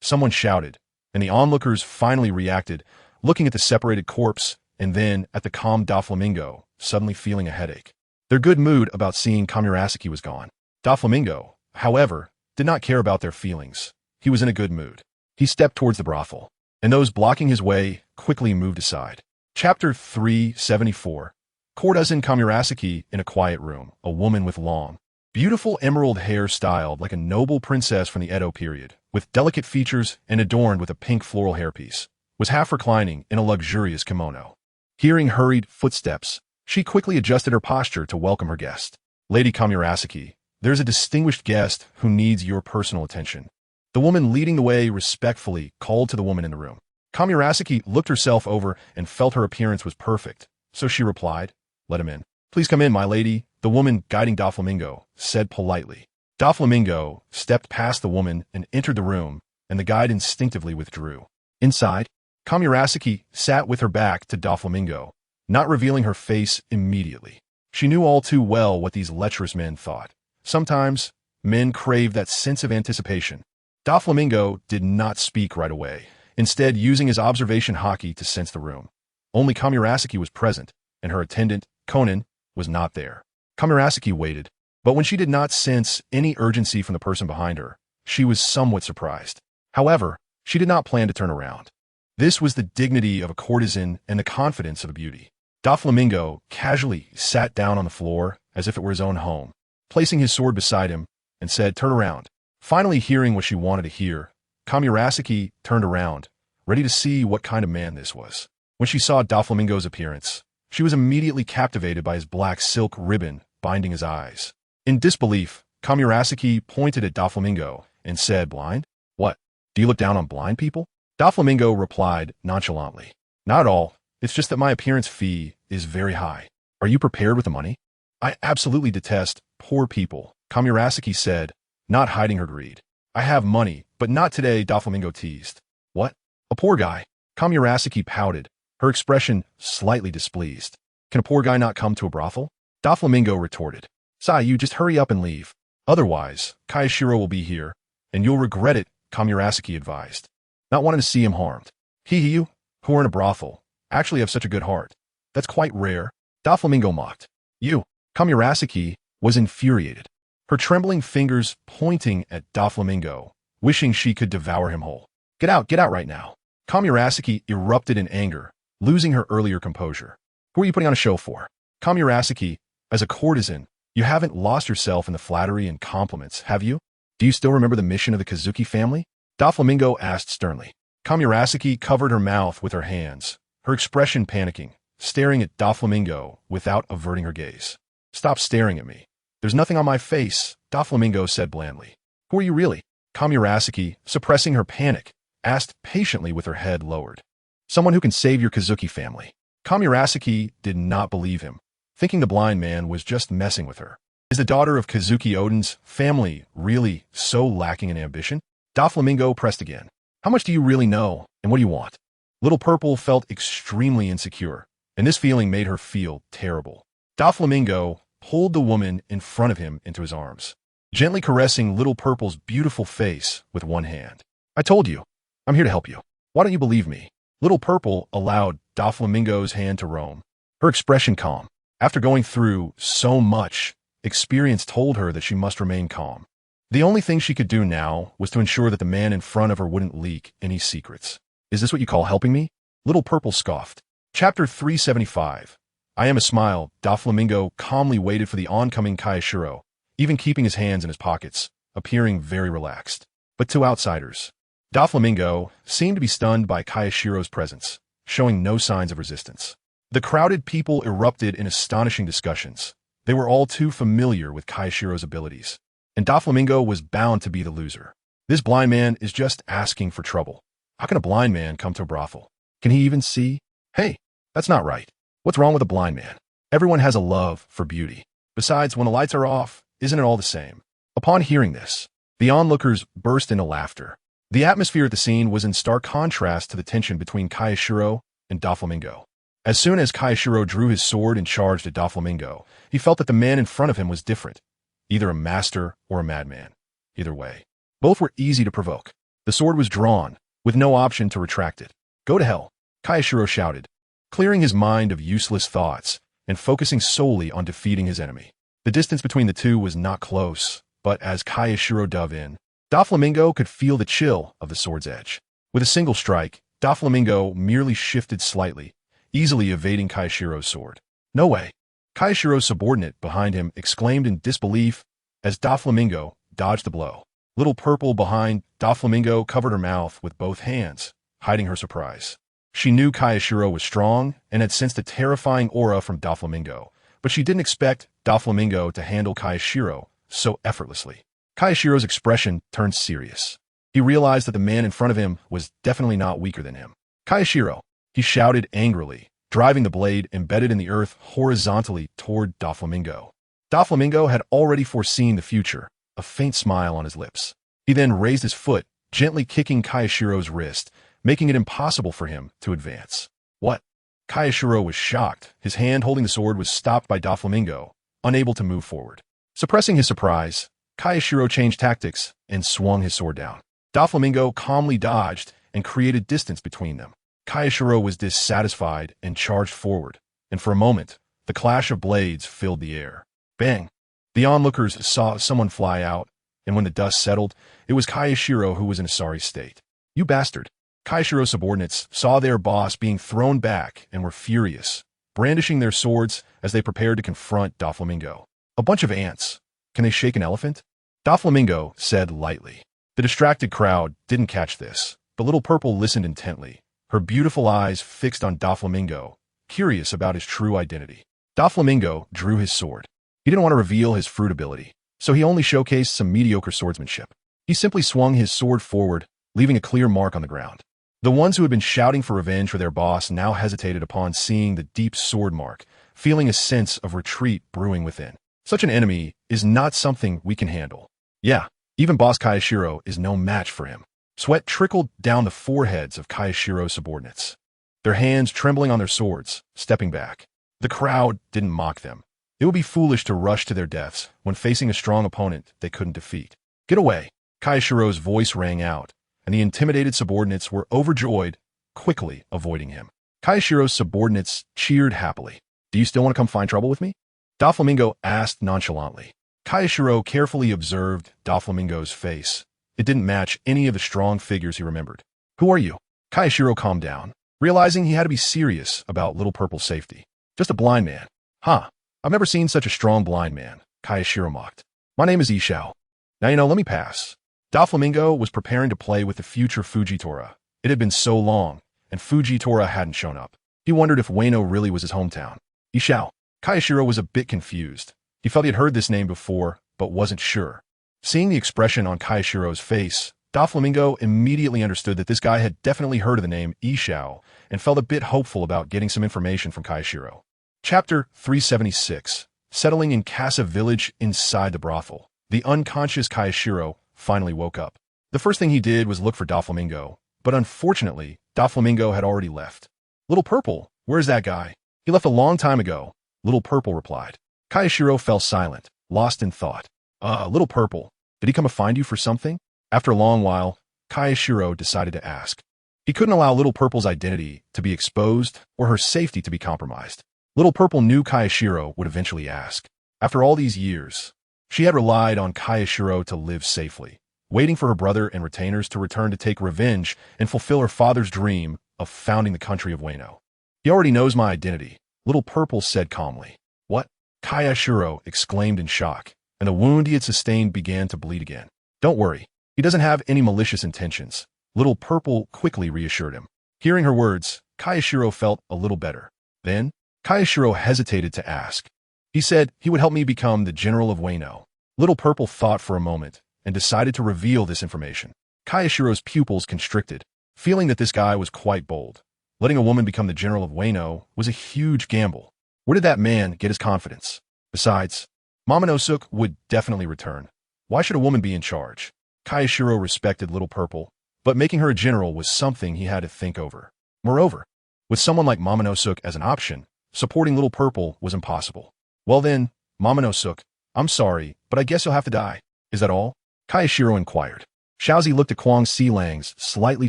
Someone shouted, and the onlookers finally reacted, looking at the separated corpse and then at the calm Doflamingo, suddenly feeling a headache. Their good mood about seeing Kamurasaki was gone. Doflamingo, however, did not care about their feelings. He was in a good mood. He stepped towards the brothel, and those blocking his way quickly moved aside. Chapter 374. Courtesan Kamurasaki in a quiet room, a woman with long, beautiful emerald hair styled like a noble princess from the Edo period, with delicate features and adorned with a pink floral hairpiece, was half reclining in a luxurious kimono. Hearing hurried footsteps, she quickly adjusted her posture to welcome her guest. "Lady Kamurasaki, there's a distinguished guest who needs your personal attention." The woman leading the way respectfully called to the woman in the room. Kamurasaki looked herself over and felt her appearance was perfect, so she replied, "Let him in." "Please come in, my lady," the woman guiding Doflamingo said politely. Doflamingo stepped past the woman and entered the room, and the guide instinctively withdrew. Inside, Kamurasaki sat with her back to Doflamingo, not revealing her face immediately. She knew all too well what these lecherous men thought. Sometimes, men crave that sense of anticipation. Doflamingo did not speak right away, instead using his observation haki to sense the room. Only Kamurasaki was present, and her attendant, Konan, was not there. Kamurasaki waited, but when she did not sense any urgency from the person behind her, she was somewhat surprised. However, she did not plan to turn around. This was the dignity of a courtesan and the confidence of a beauty. Doflamingo casually sat down on the floor as if it were his own home, placing his sword beside him, and said, "Turn around." Finally hearing what she wanted to hear, Kamurasaki turned around, ready to see what kind of man this was. When she saw Doflamingo's appearance, she was immediately captivated by his black silk ribbon binding his eyes. In disbelief, Kamurasaki pointed at Doflamingo and said, "Blind? What? Do you look down on blind people?" Doflamingo replied nonchalantly, "Not at all. It's just that my appearance fee is very high. Are you prepared with the money?" "I absolutely detest poor people," Kamurasaki said, not hiding her greed. "I have money, but not today," Doflamingo teased. "What? A poor guy?" Kamurasaki pouted, her expression slightly displeased. "Can a poor guy not come to a brothel?" Doflamingo retorted. "Sai, you just hurry up and leave. Otherwise, Kayashiro will be here, and you'll regret it," Kamurasaki advised, not wanting to see him harmed. You, who are in a brothel, actually have such a good heart. That's quite rare." Doflamingo mocked. "You." Kamurasaki was infuriated, her trembling fingers pointing at Doflamingo, wishing she could devour him whole. Get out right now." Kamurasaki erupted in anger, losing her earlier composure. "Who are you putting on a show for?" "Kamurasaki, as a courtesan, you haven't lost yourself in the flattery and compliments, have you? Do you still remember the mission of the Kazuki family?" Doflamingo asked sternly. Kamurasaki covered her mouth with her hands, her expression panicking, staring at Doflamingo without averting her gaze. "Stop staring at me. There's nothing on my face," Doflamingo said blandly. "Who are you really?" Kamurasaki, suppressing her panic, asked patiently with her head lowered. "Someone who can save your Kazuki family." Kamurasaki did not believe him, thinking the blind man was just messing with her. Is the daughter of Kazuki Oden's family really so lacking in ambition? Doflamingo pressed again. "How much do you really know, and what do you want?" Little Purple felt extremely insecure, and this feeling made her feel terrible. Doflamingo pulled the woman in front of him into his arms. gently caressing Little Purple's beautiful face with one hand. I told you, I'm here to help you. Why don't you believe me? Little Purple allowed Doflamingo's hand to roam, her expression calm. After going through so much, experience told her that she must remain calm. The only thing she could do now was to ensure that the man in front of her wouldn't leak any secrets. Is this what you call helping me? Little Purple scoffed. Chapter 375. I am a smile. Doflamingo calmly waited for the oncoming Kayashiro, even keeping his hands in his pockets, appearing very relaxed. But to outsiders, Doflamingo seemed to be stunned by Kayashiro's presence, showing no signs of resistance. The crowded people erupted in astonishing discussions. They were all too familiar with Kayashiro's abilities, and Doflamingo was bound to be the loser. This blind man is just asking for trouble. How can a blind man come to a brothel? Can he even see? Hey, that's not right. What's wrong with a blind man? Everyone has a love for beauty. Besides, when the lights are off, isn't it all the same? Upon hearing this, the onlookers burst into laughter. The atmosphere at the scene was in stark contrast to the tension between Kayashiro and Doflamingo. As soon as Kayashiro drew his sword and charged at Doflamingo, he felt that the man in front of him was different, either a master or a madman. Either way, both were easy to provoke. The sword was drawn, with no option to retract it. Go to hell, Kayashiro shouted, clearing his mind of useless thoughts and focusing solely on defeating his enemy. The distance between the two was not close, but as Kayashiro dove in, Doflamingo could feel the chill of the sword's edge. With a single strike, Doflamingo merely shifted slightly, easily evading Kayashiro's sword. No way! Kayashiro's subordinate behind him exclaimed in disbelief as Doflamingo dodged the blow. Little Purple behind Doflamingo covered her mouth with both hands, hiding her surprise. She knew Kayashiro was strong and had sensed a terrifying aura from Doflamingo, but she didn't expect Doflamingo to handle Kayashiro so effortlessly. Kayashiro's expression turned serious. He realized that the man in front of him was definitely not weaker than him. Kayashiro, he shouted angrily, driving the blade embedded in the earth horizontally toward Doflamingo. Doflamingo had already foreseen the future, a faint smile on his lips. He then raised his foot, gently kicking Kayashiro's wrist, making it impossible for him to advance. What? Kayashiro was shocked. His hand holding the sword was stopped by Doflamingo, unable to move forward. Suppressing his surprise, Kayashiro changed tactics and swung his sword down. Doflamingo calmly dodged and created distance between them. Kayashiro was dissatisfied and charged forward, and for a moment, the clash of blades filled the air. Bang! The onlookers saw someone fly out, and when the dust settled, it was Kayashiro who was in a sorry state. You bastard! Kayashiro's subordinates saw their boss being thrown back and were furious, brandishing their swords as they prepared to confront Doflamingo. A bunch of ants. Can they shake an elephant? Doflamingo said lightly. The distracted crowd didn't catch this, but Little Purple listened intently, her beautiful eyes fixed on Doflamingo, curious about his true identity. Doflamingo drew his sword. He didn't want to reveal his fruit ability, so he only showcased some mediocre swordsmanship. He simply swung his sword forward, leaving a clear mark on the ground. The ones who had been shouting for revenge for their boss now hesitated upon seeing the deep sword mark, feeling a sense of retreat brewing within. Such an enemy is not something we can handle. Yeah, even Boss Kayashiro is no match for him. Sweat trickled down the foreheads of Kayashiro's subordinates, their hands trembling on their swords, stepping back. The crowd didn't mock them. It would be foolish to rush to their deaths when facing a strong opponent they couldn't defeat. Get away! Kayashiro's voice rang out, and the intimidated subordinates were overjoyed, quickly avoiding him. Kayashiro's subordinates cheered happily. Do you still want to come find trouble with me? Doflamingo asked nonchalantly. Kayashiro carefully observed Doflamingo's face. It didn't match any of the strong figures he remembered. Who are you? Kayashiro calmed down, realizing he had to be serious about Little Purple's safety. Just a blind man. Huh. I've never seen such a strong blind man, Kayashiro mocked. My name is Ishao. Now let me pass. Doflamingo was preparing to play with the future Fujitora. It had been so long, and Fujitora hadn't shown up. He wondered if Ueno really was his hometown. Ishao. Kayashiro was a bit confused. He felt he had heard this name before, but wasn't sure. Seeing the expression on Kayashiro's face, Doflamingo immediately understood that this guy had definitely heard of the name Ishao and felt a bit hopeful about getting some information from Kayashiro. Chapter 376. Settling in Casa Village inside the brothel. The unconscious Kayashiro finally woke up. The first thing he did was look for Doflamingo, but unfortunately, Doflamingo had already left. Little Purple, where's that guy? He left a long time ago, Little Purple replied. Kayashiro fell silent, lost in thought. Little Purple, did he come to find you for something? After a long while, Kayashiro decided to ask. He couldn't allow Little Purple's identity to be exposed or her safety to be compromised. Little Purple knew Kayashiro would eventually ask. After all these years, she had relied on Kayashiro to live safely, waiting for her brother and retainers to return to take revenge and fulfill her father's dream of founding the country of Wano. He already knows my identity, Little Purple said calmly. What? Kayashiro exclaimed in shock, and the wound he had sustained began to bleed again. Don't worry, he doesn't have any malicious intentions, Little Purple quickly reassured him. Hearing her words, Kayashiro felt a little better. Then, Kayashiro hesitated to ask. He said he would help me become the General of Wano. Little Purple thought for a moment and decided to reveal this information. Kayashiro's pupils constricted, feeling that this guy was quite bold. Letting a woman become the General of Wano was a huge gamble. Where did that man get his confidence? Besides, Momonosuke would definitely return. Why should a woman be in charge? Kayashiro respected Little Purple, but making her a general was something he had to think over. Moreover, with someone like Momonosuke as an option, supporting Little Purple was impossible. Well then, Momonosuke, I'm sorry, but I guess you'll have to die. Is that all? Kayashiro inquired. Xiaozi looked at Kwang Silang's slightly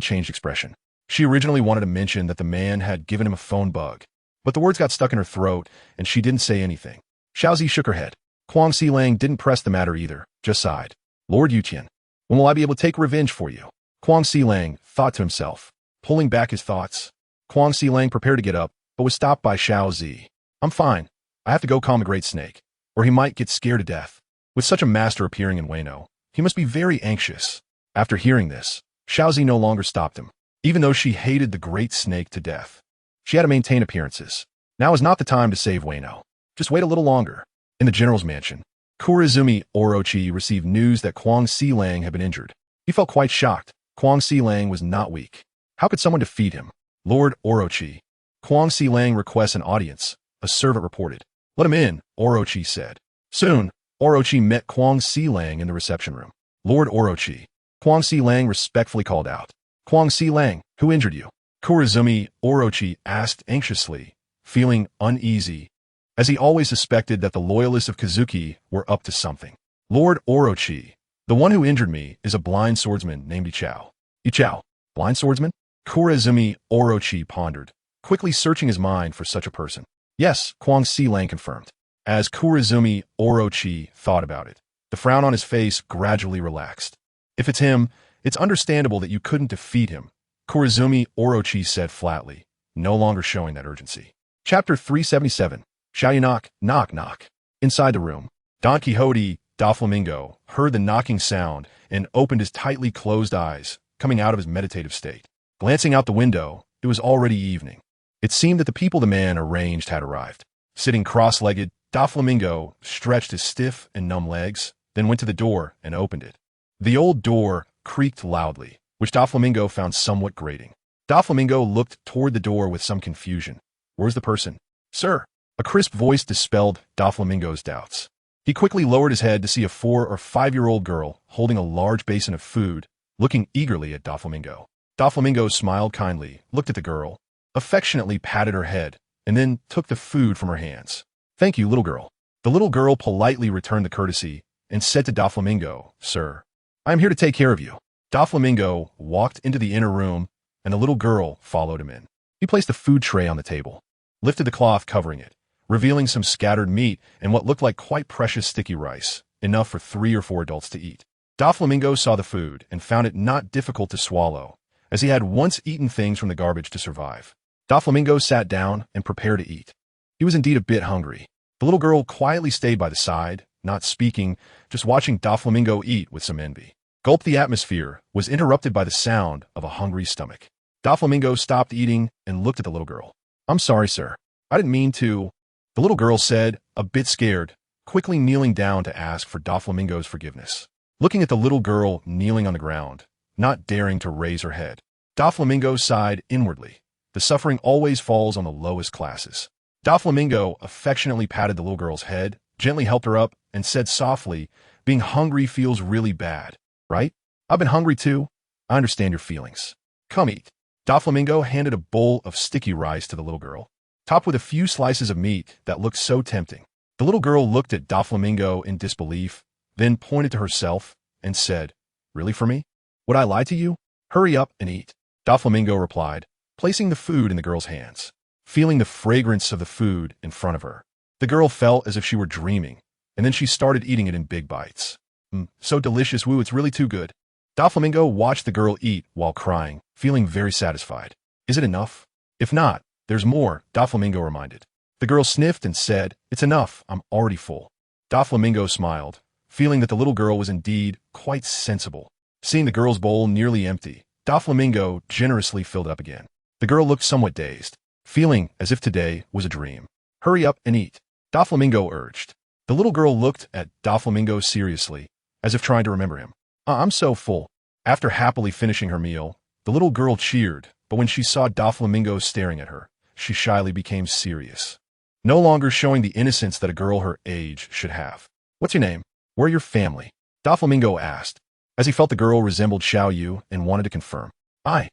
changed expression. She originally wanted to mention that the man had given him a phone bug, but the words got stuck in her throat and she didn't say anything. Xiaozi shook her head. Kwang Silang didn't press the matter either, just sighed. Lord Yutian, when will I be able to take revenge for you? Kwang Silang thought to himself. Pulling back his thoughts, Kwang Silang prepared to get up, but was stopped by Xiaozi. I'm fine. I have to go calm the Great Snake, or he might get scared to death. With such a master appearing in Wano, he must be very anxious. After hearing this, Xiaozi no longer stopped him. Even though she hated the Great Snake to death, she had to maintain appearances. Now is not the time to save Wano. Just wait a little longer. In the general's mansion, Kurizumi Orochi received news that Kwang Silang had been injured. He felt quite shocked. Kwang Silang was not weak. How could someone defeat him? Lord Orochi. Kwang Silang requests an audience, a servant reported. Let him in, Orochi said. Soon, Orochi met Kwang Silang in the reception room. Lord Orochi. Kwang Silang respectfully called out. Kwang Silang, who injured you? Kurizumi Orochi asked anxiously, feeling uneasy, as he always suspected that the loyalists of Kazuki were up to something. Lord Orochi, the one who injured me is a blind swordsman named Ichao. Ichao, blind swordsman? Kurizumi Orochi pondered, quickly searching his mind for such a person. Yes, Kwang Silang confirmed. As Kurizumi Orochi thought about it, the frown on his face gradually relaxed. If it's him, it's understandable that you couldn't defeat him, Kurizumi Orochi said flatly, no longer showing that urgency. Chapter 377. Shall you knock? Knock, knock. Inside the room, Donquixote Doflamingo heard the knocking sound and opened his tightly closed eyes, coming out of his meditative state. Glancing out the window, it was already evening. It seemed that the people the man arranged had arrived. Sitting cross-legged, Doflamingo stretched his stiff and numb legs, then went to the door and opened it. The old door creaked loudly, which Doflamingo found somewhat grating. Doflamingo looked toward the door with some confusion. Where's the person? Sir. A crisp voice dispelled Doflamingo's doubts. He quickly lowered his head to see a 4- or 5-year-old girl holding a large basin of food, looking eagerly at Doflamingo. Doflamingo smiled kindly, looked at the girl, affectionately patted her head, and then took the food from her hands. Thank you, little girl. The little girl politely returned the courtesy and said to Doflamingo, Sir, I am here to take care of you. Doflamingo walked into the inner room, and the little girl followed him in. He placed a food tray on the table, lifted the cloth covering it, revealing some scattered meat and what looked like quite precious sticky rice, enough for 3 or 4 adults to eat. Doflamingo saw the food and found it not difficult to swallow, as he had once eaten things from the garbage to survive. Doflamingo sat down and prepared to eat. He was indeed a bit hungry. The little girl quietly stayed by the side, not speaking, just watching Doflamingo eat with some envy. Gulp. The atmosphere was interrupted by the sound of a hungry stomach. Doflamingo stopped eating and looked at the little girl. I'm sorry, sir. I didn't mean to. The little girl said, a bit scared, quickly kneeling down to ask for Doflamingo's forgiveness. Looking at the little girl kneeling on the ground, not daring to raise her head, Doflamingo sighed inwardly. The suffering always falls on the lowest classes. Doflamingo affectionately patted the little girl's head, gently helped her up, and said softly, being hungry feels really bad, right? I've been hungry too. I understand your feelings. Come eat. Doflamingo handed a bowl of sticky rice to the little girl, topped with a few slices of meat that looked so tempting. The little girl looked at Doflamingo in disbelief, then pointed to herself and said, "Really for me? Would I lie to you? Hurry up and eat." Doflamingo replied, placing the food in the girl's hands. Feeling the fragrance of the food in front of her, the girl felt as if she were dreaming, and then she started eating it in big bites. So delicious, woo, it's really too good." Doflamingo watched the girl eat while crying, feeling very satisfied. "Is it enough? If not, there's more," Doflamingo reminded. The girl sniffed and said, "It's enough, I'm already full." Doflamingo smiled, feeling that the little girl was indeed quite sensible. Seeing the girl's bowl nearly empty, Doflamingo generously filled it up again. The girl looked somewhat dazed, feeling as if today was a dream. "Hurry up and eat," Doflamingo urged. The little girl looked at Doflamingo seriously, as if trying to remember him. I'm so full." After happily finishing her meal, the little girl cheered, but when she saw Doflamingo staring at her, she shyly became serious, no longer showing the innocence that a girl her age should have. "What's your name? Where are your family?" Doflamingo asked, as he felt the girl resembled Xiao Yu and wanted to confirm. I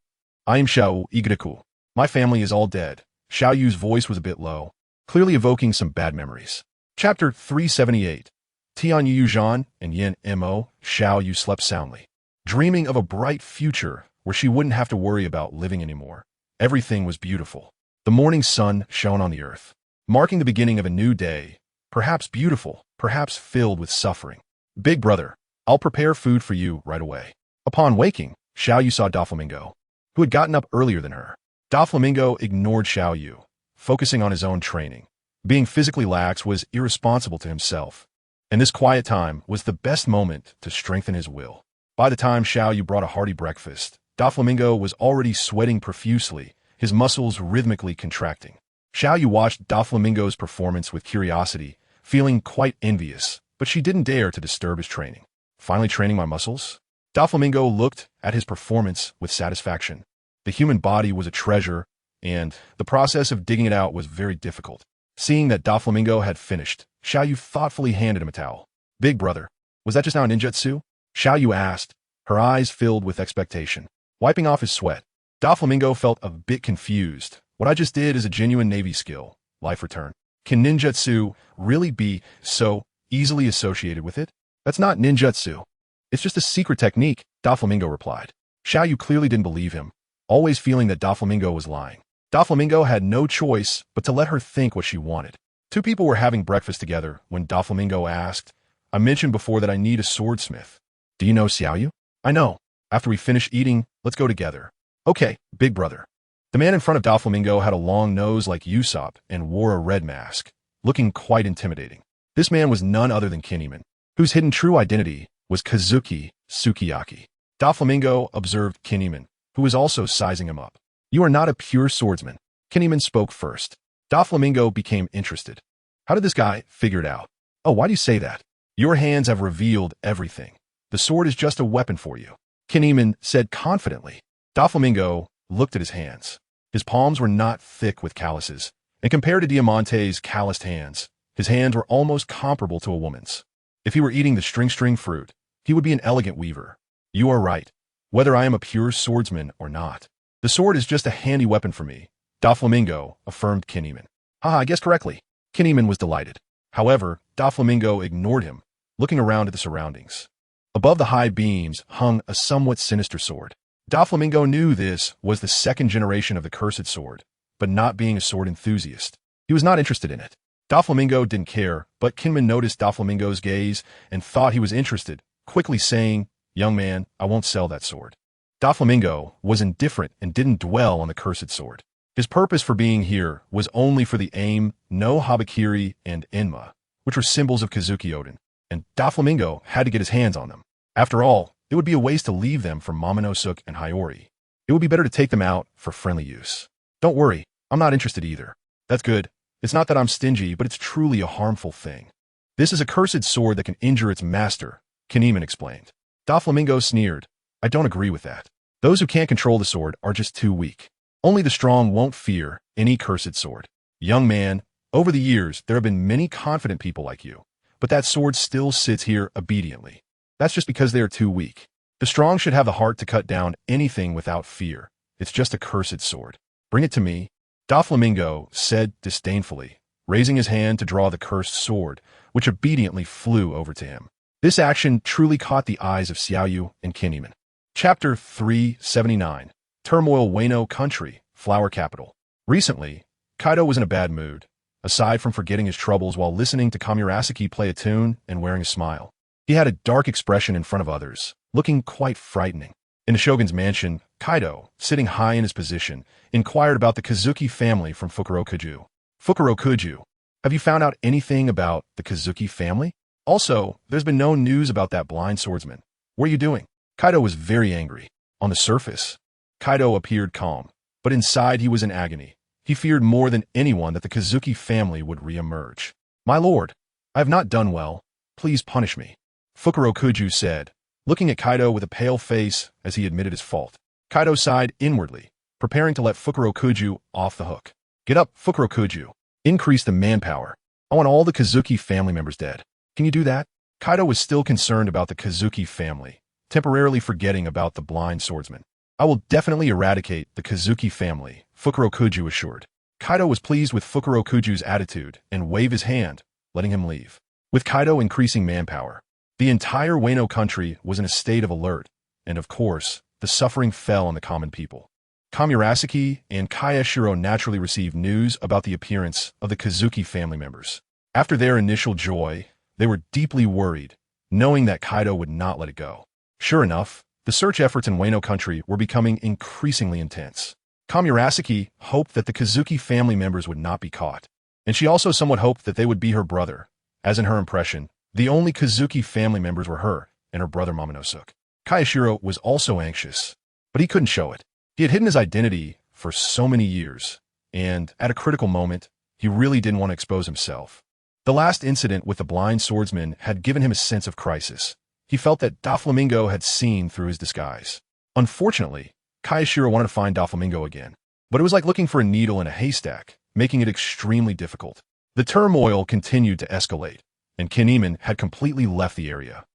am Xiao Igaraku. My family is all dead." Xiao Yu's voice was a bit low, clearly evoking some bad memories. Chapter 378. Tian Yu Zhan and Yin Mo. Xiao Yu slept soundly, dreaming of a bright future where she wouldn't have to worry about living anymore. Everything was beautiful. The morning sun shone on the earth, marking the beginning of a new day, perhaps beautiful, perhaps filled with suffering. "Big brother, I'll prepare food for you right away." Upon waking, Xiao Yu saw Doflamingo, who had gotten up earlier than her. Doflamingo ignored Xiao Yu, focusing on his own training. Being physically lax was irresponsible to himself, and this quiet time was the best moment to strengthen his will. By the time Xiao Yu brought a hearty breakfast, Doflamingo was already sweating profusely, his muscles rhythmically contracting. Xiao Yu watched Doflamingo's performance with curiosity, feeling quite envious, but she didn't dare to disturb his training. "Finally training my muscles?" Doflamingo looked at his performance with satisfaction. The human body was a treasure, and the process of digging it out was very difficult. Seeing that Doflamingo had finished, Xiao Yu thoughtfully handed him a towel. "Big brother, was that just now a ninjutsu?" Xiao Yu asked, her eyes filled with expectation. Wiping off his sweat, Doflamingo felt a bit confused. "What I just did is a genuine Navy skill," Life returned. "Can ninjutsu really be so easily associated with it?" "That's not ninjutsu. It's just a secret technique," Doflamingo replied. Xiao Yu clearly didn't believe him, always feeling that Doflamingo was lying. Doflamingo had no choice but to let her think what she wanted. Two people were having breakfast together when Doflamingo asked, "I mentioned before that I need a swordsmith. Do you know Xiao Yu?" "I know. After we finish eating, let's go together." "Okay, big brother." The man in front of Doflamingo had a long nose like Usopp and wore a red mask, looking quite intimidating. This man was none other than Kinemon, whose hidden true identity was Kazuki Sukiyaki. Doflamingo observed Kinemon, who was also sizing him up. "You are not a pure swordsman." Kinemon spoke first. Doflamingo became interested. "How did this guy figure it out?" "Oh, why do you say that?" "Your hands have revealed everything. The sword is just a weapon for you," Kinemon said confidently. Doflamingo looked at his hands. His palms were not thick with calluses, and compared to Diamante's calloused hands, his hands were almost comparable to a woman's. If he were eating the string fruit, he would be an elegant weaver. "You are right, whether I am a pure swordsman or not. The sword is just a handy weapon for me," Doflamingo affirmed Kinemon. "Haha, I guessed correctly." Kinemon was delighted. However, Doflamingo ignored him, looking around at the surroundings. Above the high beams hung a somewhat sinister sword. Doflamingo knew this was the second generation of the cursed sword, but not being a sword enthusiast, he was not interested in it. Doflamingo didn't care, but Kinemon noticed Doflamingo's gaze and thought he was interested, quickly saying, "Young man, I won't sell that sword." Doflamingo was indifferent and didn't dwell on the cursed sword. His purpose for being here was only for the aim, no Habakiri and Enma, which were symbols of Kazuki Oden, and Doflamingo had to get his hands on them. After all, it would be a waste to leave them for Momonosuke and Hiyori. It would be better to take them out for friendly use. "Don't worry, I'm not interested either." "That's good. It's not that I'm stingy, but it's truly a harmful thing. This is a cursed sword that can injure its master," Kinemon explained. Doflamingo sneered. "I don't agree with that. Those who can't control the sword are just too weak. Only the strong won't fear any cursed sword. Young man, over the years there have been many confident people like you, but that sword still sits here obediently. That's just because they are too weak. The strong should have the heart to cut down anything without fear. It's just a cursed sword. Bring it to me," Doflamingo said disdainfully, raising his hand to draw the cursed sword, which obediently flew over to him. This action truly caught the eyes of Xiaoyu and Kin'eman. Chapter 379. Turmoil Wano Country, Flower Capital. Recently, Kaido was in a bad mood, aside from forgetting his troubles while listening to Kamurasaki play a tune and wearing a smile. He had a dark expression in front of others, looking quite frightening. In the Shogun's mansion, Kaido, sitting high in his position, inquired about the Kazuki family from Fukurokuju. Fukurokuju, have you found out anything about the Kazuki family? Also, there's been no news about that blind swordsman. What are you doing? Kaido was very angry. On the surface, Kaido appeared calm, but inside he was in agony. He feared more than anyone that the Kazuki family would re-emerge. My lord, I have not done well. Please punish me, Fukurokuju said, looking at Kaido with a pale face as he admitted his fault. Kaido sighed inwardly, preparing to let Fukurokuju off the hook. Get up, Fukurokuju. Increase the manpower. I want all the Kazuki family members dead. Can you do that? Kaido was still concerned about the Kazuki family, temporarily forgetting about the blind swordsman. I will definitely eradicate the Kazuki family, Fukurokuju assured. Kaido was pleased with Fukurokuju's attitude and waved his hand, letting him leave. With Kaido increasing manpower, the entire Wano country was in a state of alert, and of course, the suffering fell on the common people. Kamurasaki and Kayashiro naturally received news about the appearance of the Kazuki family members. After their initial joy, they were deeply worried, knowing that Kaido would not let it go. Sure enough, the search efforts in Wano country were becoming increasingly intense. Kamurasaki hoped that the Kazuki family members would not be caught, and she also somewhat hoped that they would be her brother, as in her impression, the only Kazuki family members were her and her brother Momonosuke. Kayashiro was also anxious, but he couldn't show it. He had hidden his identity for so many years, and at a critical moment, he really didn't want to expose himself. The last incident with the blind swordsman had given him a sense of crisis. He felt that Doflamingo had seen through his disguise. Unfortunately, Kayashiro wanted to find Doflamingo again, but it was like looking for a needle in a haystack, making it extremely difficult. The turmoil continued to escalate, and Kin'eman had completely left the area,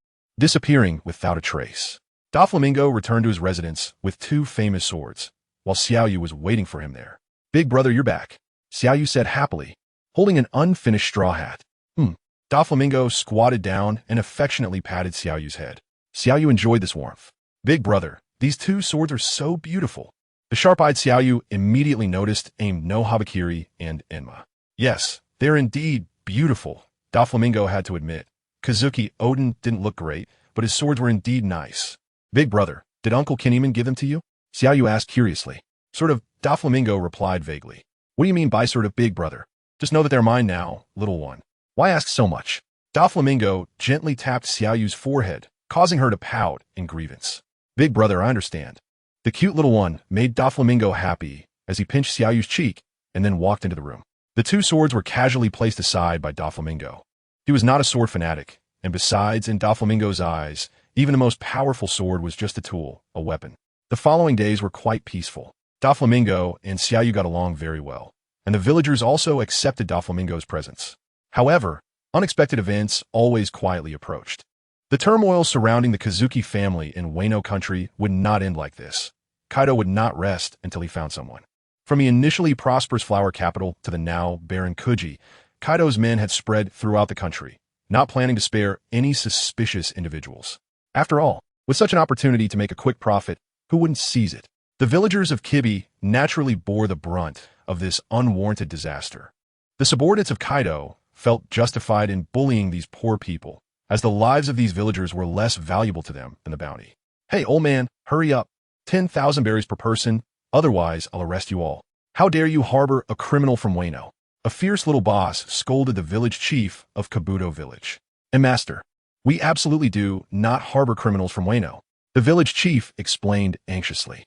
disappearing without a trace. Doflamingo returned to his residence with 2 famous swords, while Xiaoyu was waiting for him there. Big brother, you're back, Xiaoyu said happily, holding an unfinished straw hat. Doflamingo squatted down and affectionately patted Xiaoyu's head. Xiaoyu enjoyed this warmth. Big brother, these 2 swords are so beautiful. The sharp-eyed Xiaoyu immediately noticed aimed no Habakiri and Enma. Yes, they're indeed beautiful, Doflamingo had to admit. Kazuki Odin didn't look great, but his swords were indeed nice. Big brother, did Uncle Kin'eman give them to you? Xiaoyu asked curiously. Sort of, Doflamingo replied vaguely. What do you mean by sort of, big brother? Just know that they're mine now, little one. Why ask so much? Doflamingo gently tapped Xiaoyu's forehead, causing her to pout in grievance. Big brother, I understand. The cute little one made Doflamingo happy as he pinched Xiaoyu's cheek and then walked into the room. The 2 swords were casually placed aside by Doflamingo. He was not a sword fanatic, and besides, in Doflamingo's eyes, even the most powerful sword was just a tool, a weapon. The following days were quite peaceful. Doflamingo and Xiaoyu got along very well, and the villagers also accepted Doflamingo's presence. However, unexpected events always quietly approached. The turmoil surrounding the Kazuki family in Wano country would not end like this. Kaido would not rest until he found someone. From the initially prosperous flower capital to the now barren Kuji, Kaido's men had spread throughout the country, not planning to spare any suspicious individuals. After all, with such an opportunity to make a quick profit, who wouldn't seize it? The villagers of Kibi naturally bore the brunt of this unwarranted disaster. The subordinates of Kaido felt justified in bullying these poor people, as the lives of these villagers were less valuable to them than the bounty. Hey, old man, hurry up. 10,000 berries per person, otherwise I'll arrest you all. How dare you harbor a criminal from Wano? A fierce little boss scolded the village chief of Kabuto village. And master, we absolutely do not harbor criminals from Wano, the village chief explained anxiously.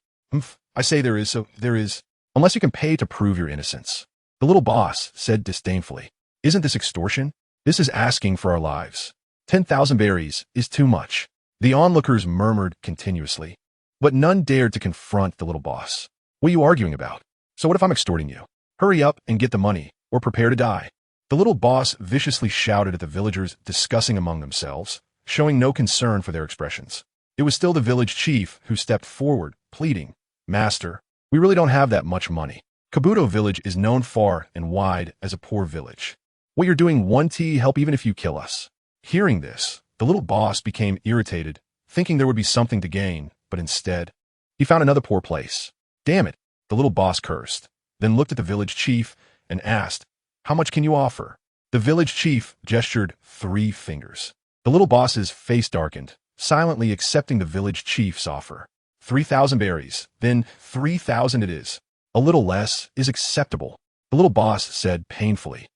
I say there is, so there is, unless you can pay to prove your innocence. The little boss said disdainfully. Isn't this extortion? This is asking for our lives. 10,000 berries is too much. The onlookers murmured continuously, but none dared to confront the little boss. What are you arguing about? So what if I'm extorting you? Hurry up and get the money, or prepare to die. The little boss viciously shouted at the villagers discussing among themselves, showing no concern for their expressions. It was still the village chief who stepped forward, pleading, Master, we really don't have that much money. Kabuto village is known far and wide as a poor village. What you're doing won't help even if you kill us. Hearing this, The little boss became irritated, thinking there would be something to gain, but instead, he found another poor place. Damn it, the little boss cursed, then looked at the village chief and asked, "How much can you offer?" The village chief gestured 3 fingers. The little boss's face darkened, silently accepting the village chief's offer. 3,000 berries, then 3,000 it is. A little less is acceptable. The little boss said painfully.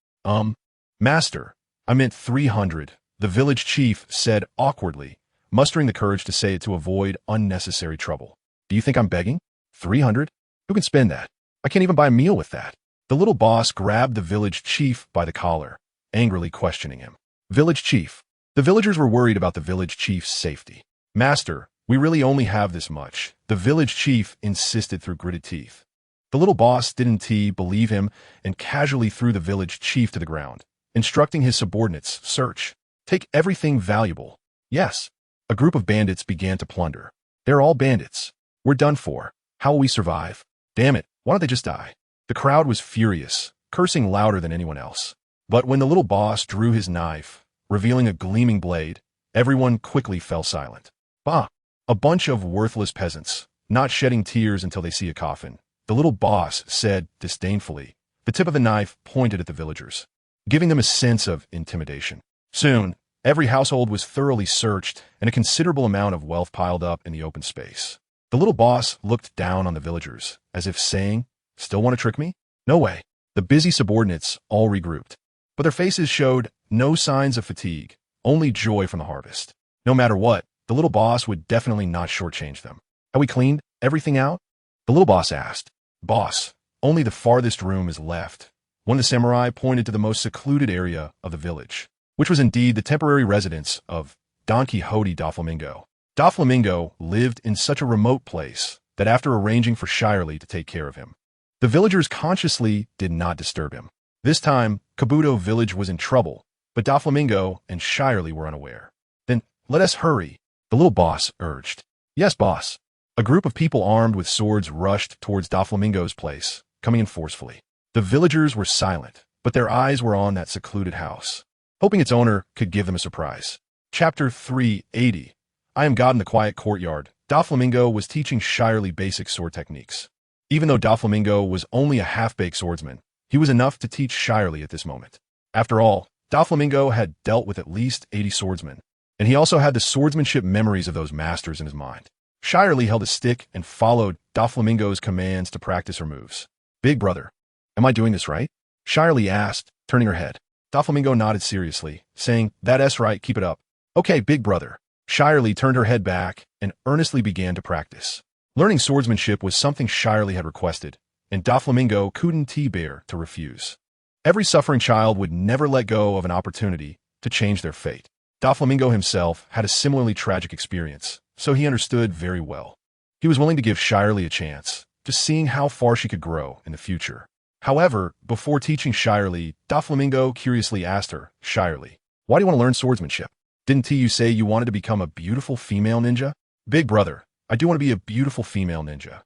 Master, I meant 300, the village chief said awkwardly, mustering the courage to say it to avoid unnecessary trouble. Do you think I'm begging? 300? Who can spend that? I can't even buy a meal with that. The little boss grabbed the village chief by the collar, angrily questioning him. Village chief. The villagers were worried about the village chief's safety. Master, we really only have this much, the village chief insisted through gritted teeth. The little boss didn't believe him and casually threw the village chief to the ground, instructing his subordinates, search. Take everything valuable. Yes. A group of bandits began to plunder. They're all bandits. We're done for. How will we survive? Damn it, why don't they just die? The crowd was furious, cursing louder than anyone else. But when the little boss drew his knife, revealing a gleaming blade, everyone quickly fell silent. Bah! A bunch of worthless peasants, not shedding tears until they see a coffin. The little boss said disdainfully, the tip of the knife pointed at the villagers, giving them a sense of intimidation. Soon, every household was thoroughly searched and a considerable amount of wealth piled up in the open space. The little boss looked down on the villagers, as if saying, "Still want to trick me? No way." The busy subordinates all regrouped, but their faces showed no signs of fatigue, only joy from the harvest. No matter what, the little boss would definitely not shortchange them. Have we cleaned everything out? The little boss asked. Boss, only the farthest room is left. One of the samurai pointed to the most secluded area of the village, which was indeed the temporary residence of Donquixote Doflamingo. Doflamingo lived in such a remote place that after arranging for Shirley to take care of him, the villagers consciously did not disturb him. This time, Kabuto village was in trouble, but Doflamingo and Shirley were unaware. Then, let us hurry, the little boss urged. Yes, boss. A group of people armed with swords rushed towards Doflamingo's place, coming in forcefully. The villagers were silent, but their eyes were on that secluded house, hoping its owner could give them a surprise. Chapter 380. I am God in the quiet courtyard. Doflamingo was teaching Shirley basic sword techniques. Even though Doflamingo was only a half-baked swordsman, he was enough to teach Shirley at this moment. After all, Doflamingo had dealt with at least 80 swordsmen, and he also had the swordsmanship memories of those masters in his mind. Shirley held a stick and followed Doflamingo's commands to practice her moves. Big brother, am I doing this right? Shirley asked, turning her head. Doflamingo nodded seriously, saying, That's right, keep it up. Okay, big brother. Shirley turned her head back and earnestly began to practice. Learning swordsmanship was something Shirley had requested, and Doflamingo couldn't bear to refuse. Every suffering child would never let go of an opportunity to change their fate. Doflamingo himself had a similarly tragic experience, so he understood very well. He was willing to give Shirley a chance, just seeing how far she could grow in the future. However, before teaching Shirley, Doflamingo curiously asked her, Shirley, why do you want to learn swordsmanship? Didn't you say you wanted to become a beautiful female ninja? Big brother, I do want to be a beautiful female ninja.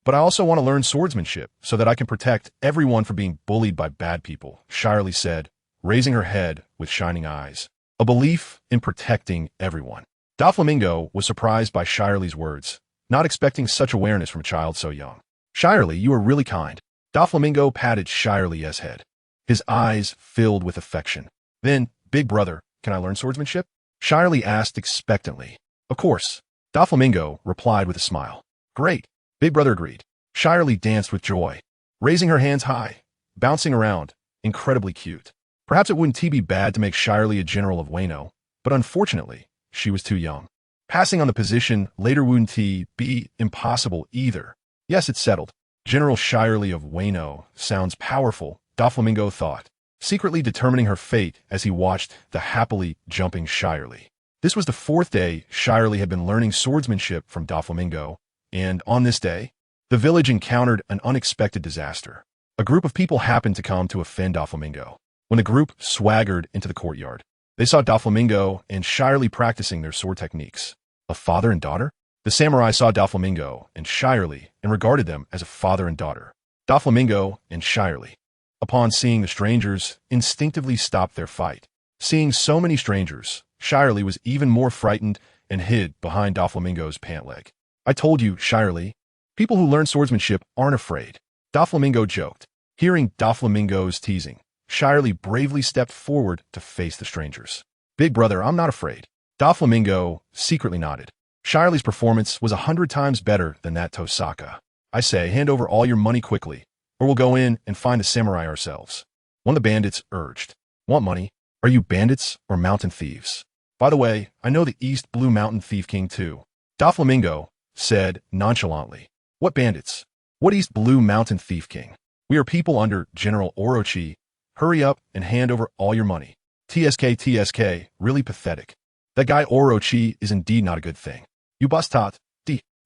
But I also want to learn swordsmanship so that I can protect everyone from being bullied by bad people, Shirley said, raising her head with shining eyes. A belief in protecting everyone. Doflamingo was surprised by Shirley's words, not expecting such awareness from a child so young. Shirley, you are really kind. Doflamingo patted Shirley's head. His eyes filled with affection. Then, big brother, can I learn swordsmanship? Shirley asked expectantly. Of course. Doflamingo replied with a smile. Great. Big brother agreed. Shirley danced with joy, raising her hands high, bouncing around, incredibly cute. Perhaps it wouldn't be bad to make Shirley a general of Wano, but unfortunately, she was too young. Passing on the position later wouldn't be impossible either. Yes, it's settled. General Shirley of Wano sounds powerful, Doflamingo thought, secretly determining her fate as he watched the happily jumping Shirley. This was the 4th day Shirley had been learning swordsmanship from Doflamingo, and on this day, the village encountered an unexpected disaster. A group of people happened to come to offend Doflamingo. When the group swaggered into the courtyard, they saw Doflamingo and Shirley practicing their sword techniques. A father and daughter? The samurai saw Doflamingo and Shirley and regarded them as a father and daughter. Doflamingo and Shirley, upon seeing the strangers, instinctively stopped their fight. Seeing so many strangers, Shirley was even more frightened and hid behind Doflamingo's pant leg. I told you, Shirley. People who learn swordsmanship aren't afraid. Doflamingo joked. Hearing Doflamingo's teasing, Shirley bravely stepped forward to face the strangers. Big brother, I'm not afraid. Doflamingo secretly nodded. Shirley's performance was 100 times better than that Tosaka. I say, hand over all your money quickly, or we'll go in and find the samurai ourselves. One of the bandits urged. Want money? Are you bandits or mountain thieves? By the way, I know the East Blue Mountain Thief King too. Doflamingo said nonchalantly. What bandits? What East Blue Mountain Thief King? We are people under General Orochi. Hurry up and hand over all your money. TSK, really pathetic. That guy Orochi is indeed not a good thing. You bustat.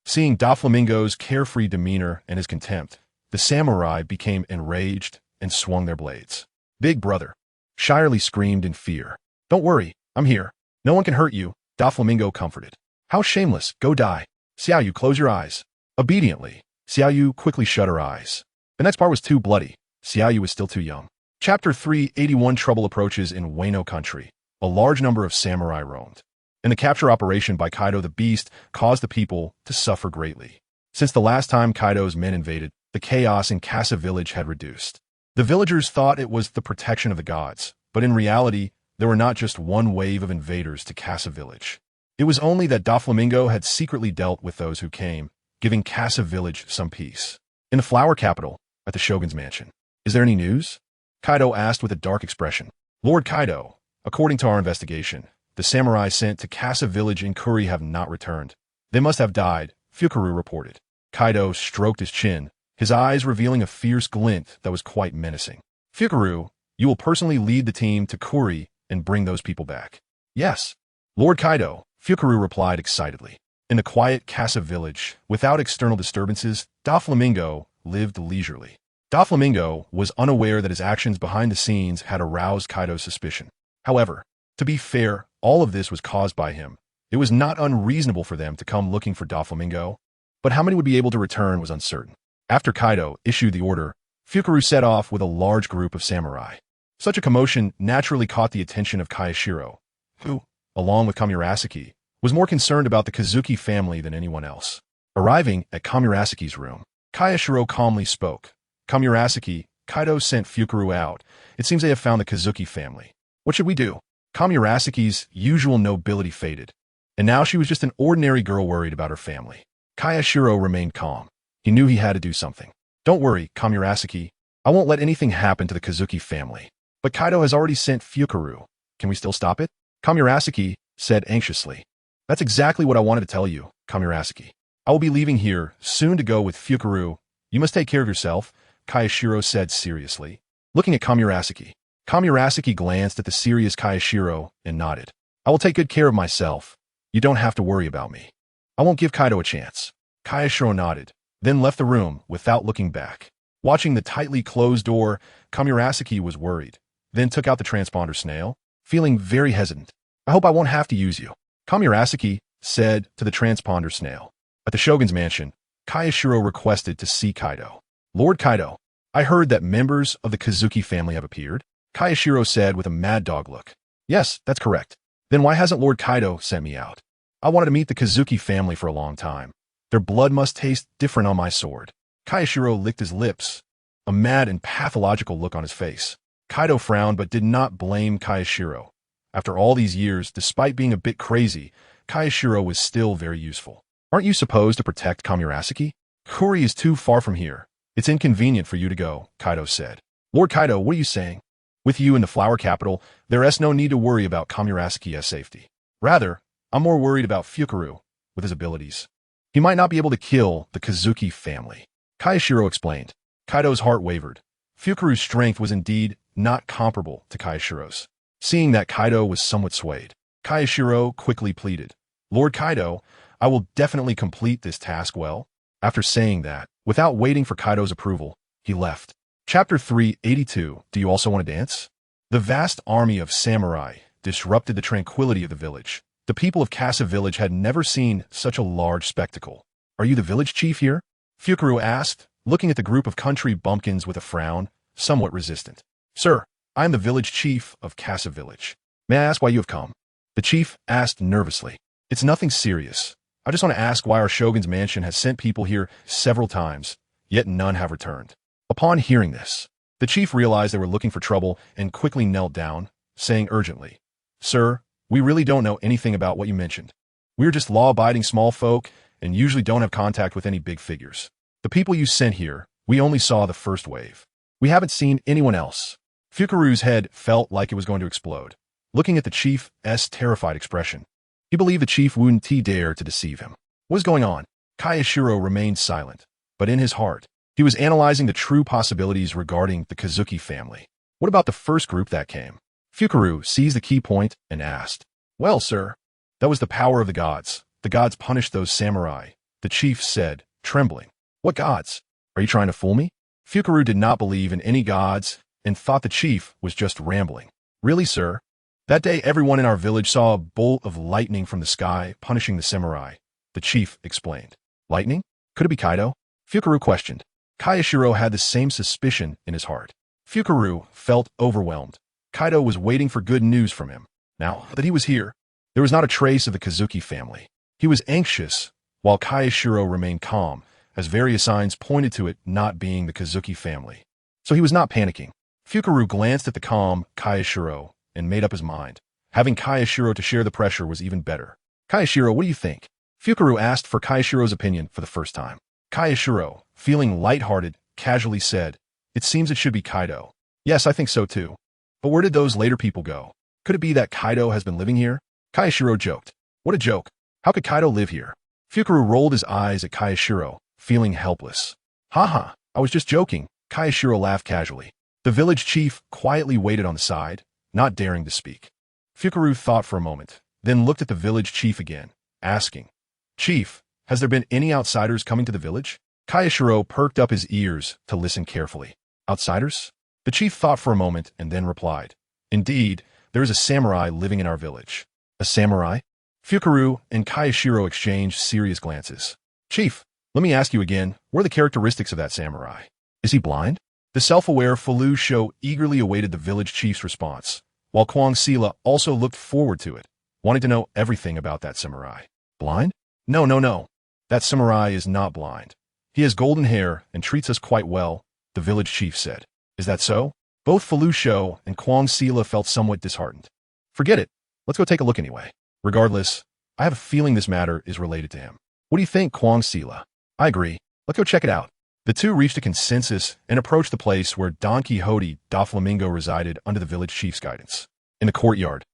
Seeing Doflamingo's carefree demeanor and his contempt, the samurai became enraged and swung their blades. Big brother. Shirley screamed in fear. Don't worry, I'm here. No one can hurt you, Doflamingo comforted. How shameless, go die. Xiaoyu, close your eyes. Obediently, Xiaoyu quickly shut her eyes. The next part was too bloody. Xiaoyu was still too young. Chapter 381 Trouble approaches in Wano country. A large number of samurai roamed. And the capture operation by Kaido the Beast caused the people to suffer greatly. Since the last time Kaido's men invaded, the chaos in Casa Village had reduced. The villagers thought it was the protection of the gods, but in reality, there were not just one wave of invaders to Casa Village. It was only that Doflamingo had secretly dealt with those who came, giving Casa Village some peace. In the flower capital, at the Shogun's mansion. Is there any news? Kaido asked with a dark expression. Lord Kaido, according to our investigation, the samurai sent to Casa Village in Kuri have not returned. They must have died, Fukaru reported. Kaido stroked his chin, his eyes revealing a fierce glint that was quite menacing. Fukaru, you will personally lead the team to Kuri and bring those people back. Yes. Lord Kaido, Fukaru replied excitedly. In the quiet Casa Village, without external disturbances, Doflamingo lived leisurely. Doflamingo was unaware that his actions behind the scenes had aroused Kaido's suspicion. However, to be fair, all of this was caused by him. It was not unreasonable for them to come looking for Doflamingo, but how many would be able to return was uncertain. After Kaido issued the order, Fukaru set off with a large group of samurai. Such a commotion naturally caught the attention of Kayashiro, who, along with Kamurasaki, was more concerned about the Kazuki family than anyone else. Arriving at Kamurasaki's room, Kayashiro calmly spoke. Kamurasaki, Kaido sent Fukaru out. It seems they have found the Kazuki family. What should we do? Kamurasaki's usual nobility faded, and now she was just an ordinary girl worried about her family. Kayashiro remained calm. He knew he had to do something. Don't worry, Kamurasaki. I won't let anything happen to the Kazuki family. But Kaido has already sent Fukaru. Can we still stop it? Kamurasaki said anxiously. That's exactly what I wanted to tell you, Kamurasaki. I will be leaving here soon to go with Fukaru. You must take care of yourself, Kayashiro said seriously. Looking at Kamurasaki, Kamurasaki glanced at the serious Kayashiro and nodded. I will take good care of myself. You don't have to worry about me. I won't give Kaido a chance. Kayashiro nodded, then left the room without looking back. Watching the tightly closed door, Kamurasaki was worried, then took out the transponder snail, feeling very hesitant. I hope I won't have to use you, Kamurasaki said to the transponder snail. At the Shogun's mansion, Kayashiro requested to see Kaido. Lord Kaido, I heard that members of the Kazuki family have appeared, Kayashiro said with a mad dog look. Yes, that's correct. Then why hasn't Lord Kaido sent me out? I wanted to meet the Kazuki family for a long time. Their blood must taste different on my sword. Kayashiro licked his lips, a mad and pathological look on his face. Kaido frowned but did not blame Kayashiro. After all these years, despite being a bit crazy, Kayashiro was still very useful. Aren't you supposed to protect Kamurasaki? Kuri is too far from here. It's inconvenient for you to go, Kaido said. Lord Kaido, what are you saying? With you in the flower capital, there is no need to worry about Kamurasaki's safety. Rather, I'm more worried about Fukaru, with his abilities. He might not be able to kill the Kazuki family. Kayashiro explained. Kaido's heart wavered. Fukaru's strength was indeed not comparable to Kayashiro's. Seeing that Kaido was somewhat swayed, Kayashiro quickly pleaded. Lord Kaido, I will definitely complete this task well. After saying that, without waiting for Kaido's approval, he left. Chapter 382, Do you also want to dance? The vast army of samurai disrupted the tranquility of the village. The people of Casa Village had never seen such a large spectacle. Are you the village chief here? Fukaru asked, looking at the group of country bumpkins with a frown, somewhat resistant. Sir, I am the village chief of Casa Village. May I ask why you have come? The chief asked nervously. It's nothing serious. I just want to ask why our shogun's mansion has sent people here several times, yet none have returned. Upon hearing this, the chief realized they were looking for trouble and quickly knelt down, saying urgently, Sir, we really don't know anything about what you mentioned. We're just law-abiding small folk and usually don't have contact with any big figures. The people you sent here, we only saw the first wave. We haven't seen anyone else. Fukuru's head felt like it was going to explode, looking at the chief's terrified expression. He believed the chief wouldn't dare to deceive him. What was going on? Kayashiro remained silent, but in his heart, he was analyzing the true possibilities regarding the Kazuki family. What about the first group that came? Fukuru seized the key point and asked, Well, sir, that was the power of the gods. The gods punished those samurai, the chief said, trembling. What gods? Are you trying to fool me? Fukuru did not believe in any gods and thought the chief was just rambling. Really, sir? That day, everyone in our village saw a bolt of lightning from the sky punishing the samurai, the chief explained. Lightning? Could it be Kaido? Fukuru questioned. Kayashiro had the same suspicion in his heart. Fukuru felt overwhelmed. Kaido was waiting for good news from him. Now that he was here, there was not a trace of the Kazuki family. He was anxious, while Kayashiro remained calm, as various signs pointed to it not being the Kazuki family. So he was not panicking. Fukuru glanced at the calm Kayashiro and made up his mind. Having Kayashiro to share the pressure was even better. Kayashiro, what do you think? Fukuru asked for Kayashiro's opinion for the first time. Kayashiro, feeling lighthearted, casually said, It seems it should be Kaido. Yes, I think so too. But where did those later people go? Could it be that Kaido has been living here? Kayashiro joked. What a joke. How could Kaido live here? Fukuru rolled his eyes at Kayashiro, feeling helpless. Haha, I was just joking. Kayashiro laughed casually. The village chief quietly waited on the side, not daring to speak. Fukuru thought for a moment, then looked at the village chief again, asking, Chief, has there been any outsiders coming to the village? Kayashiro perked up his ears to listen carefully. Outsiders? The chief thought for a moment and then replied, Indeed, there is a samurai living in our village. A samurai? Fukuru and Kayashiro exchanged serious glances. Chief, let me ask you again, what are the characteristics of that samurai? Is he blind? The self-aware Fu Shou eagerly awaited the village chief's response, while Kwang Sila also looked forward to it, wanting to know everything about that samurai. Blind? No. That samurai is not blind. He has golden hair and treats us quite well, the village chief said. Is that so? Both Fu Shou and Kwang Sila felt somewhat disheartened. Forget it. Let's go take a look anyway. Regardless, I have a feeling this matter is related to him. What do you think, Kwang Sila? I agree. Let's go check it out. The two reached a consensus and approached the place where Donquixote Doflamingo resided under the village chief's guidance. In the courtyard,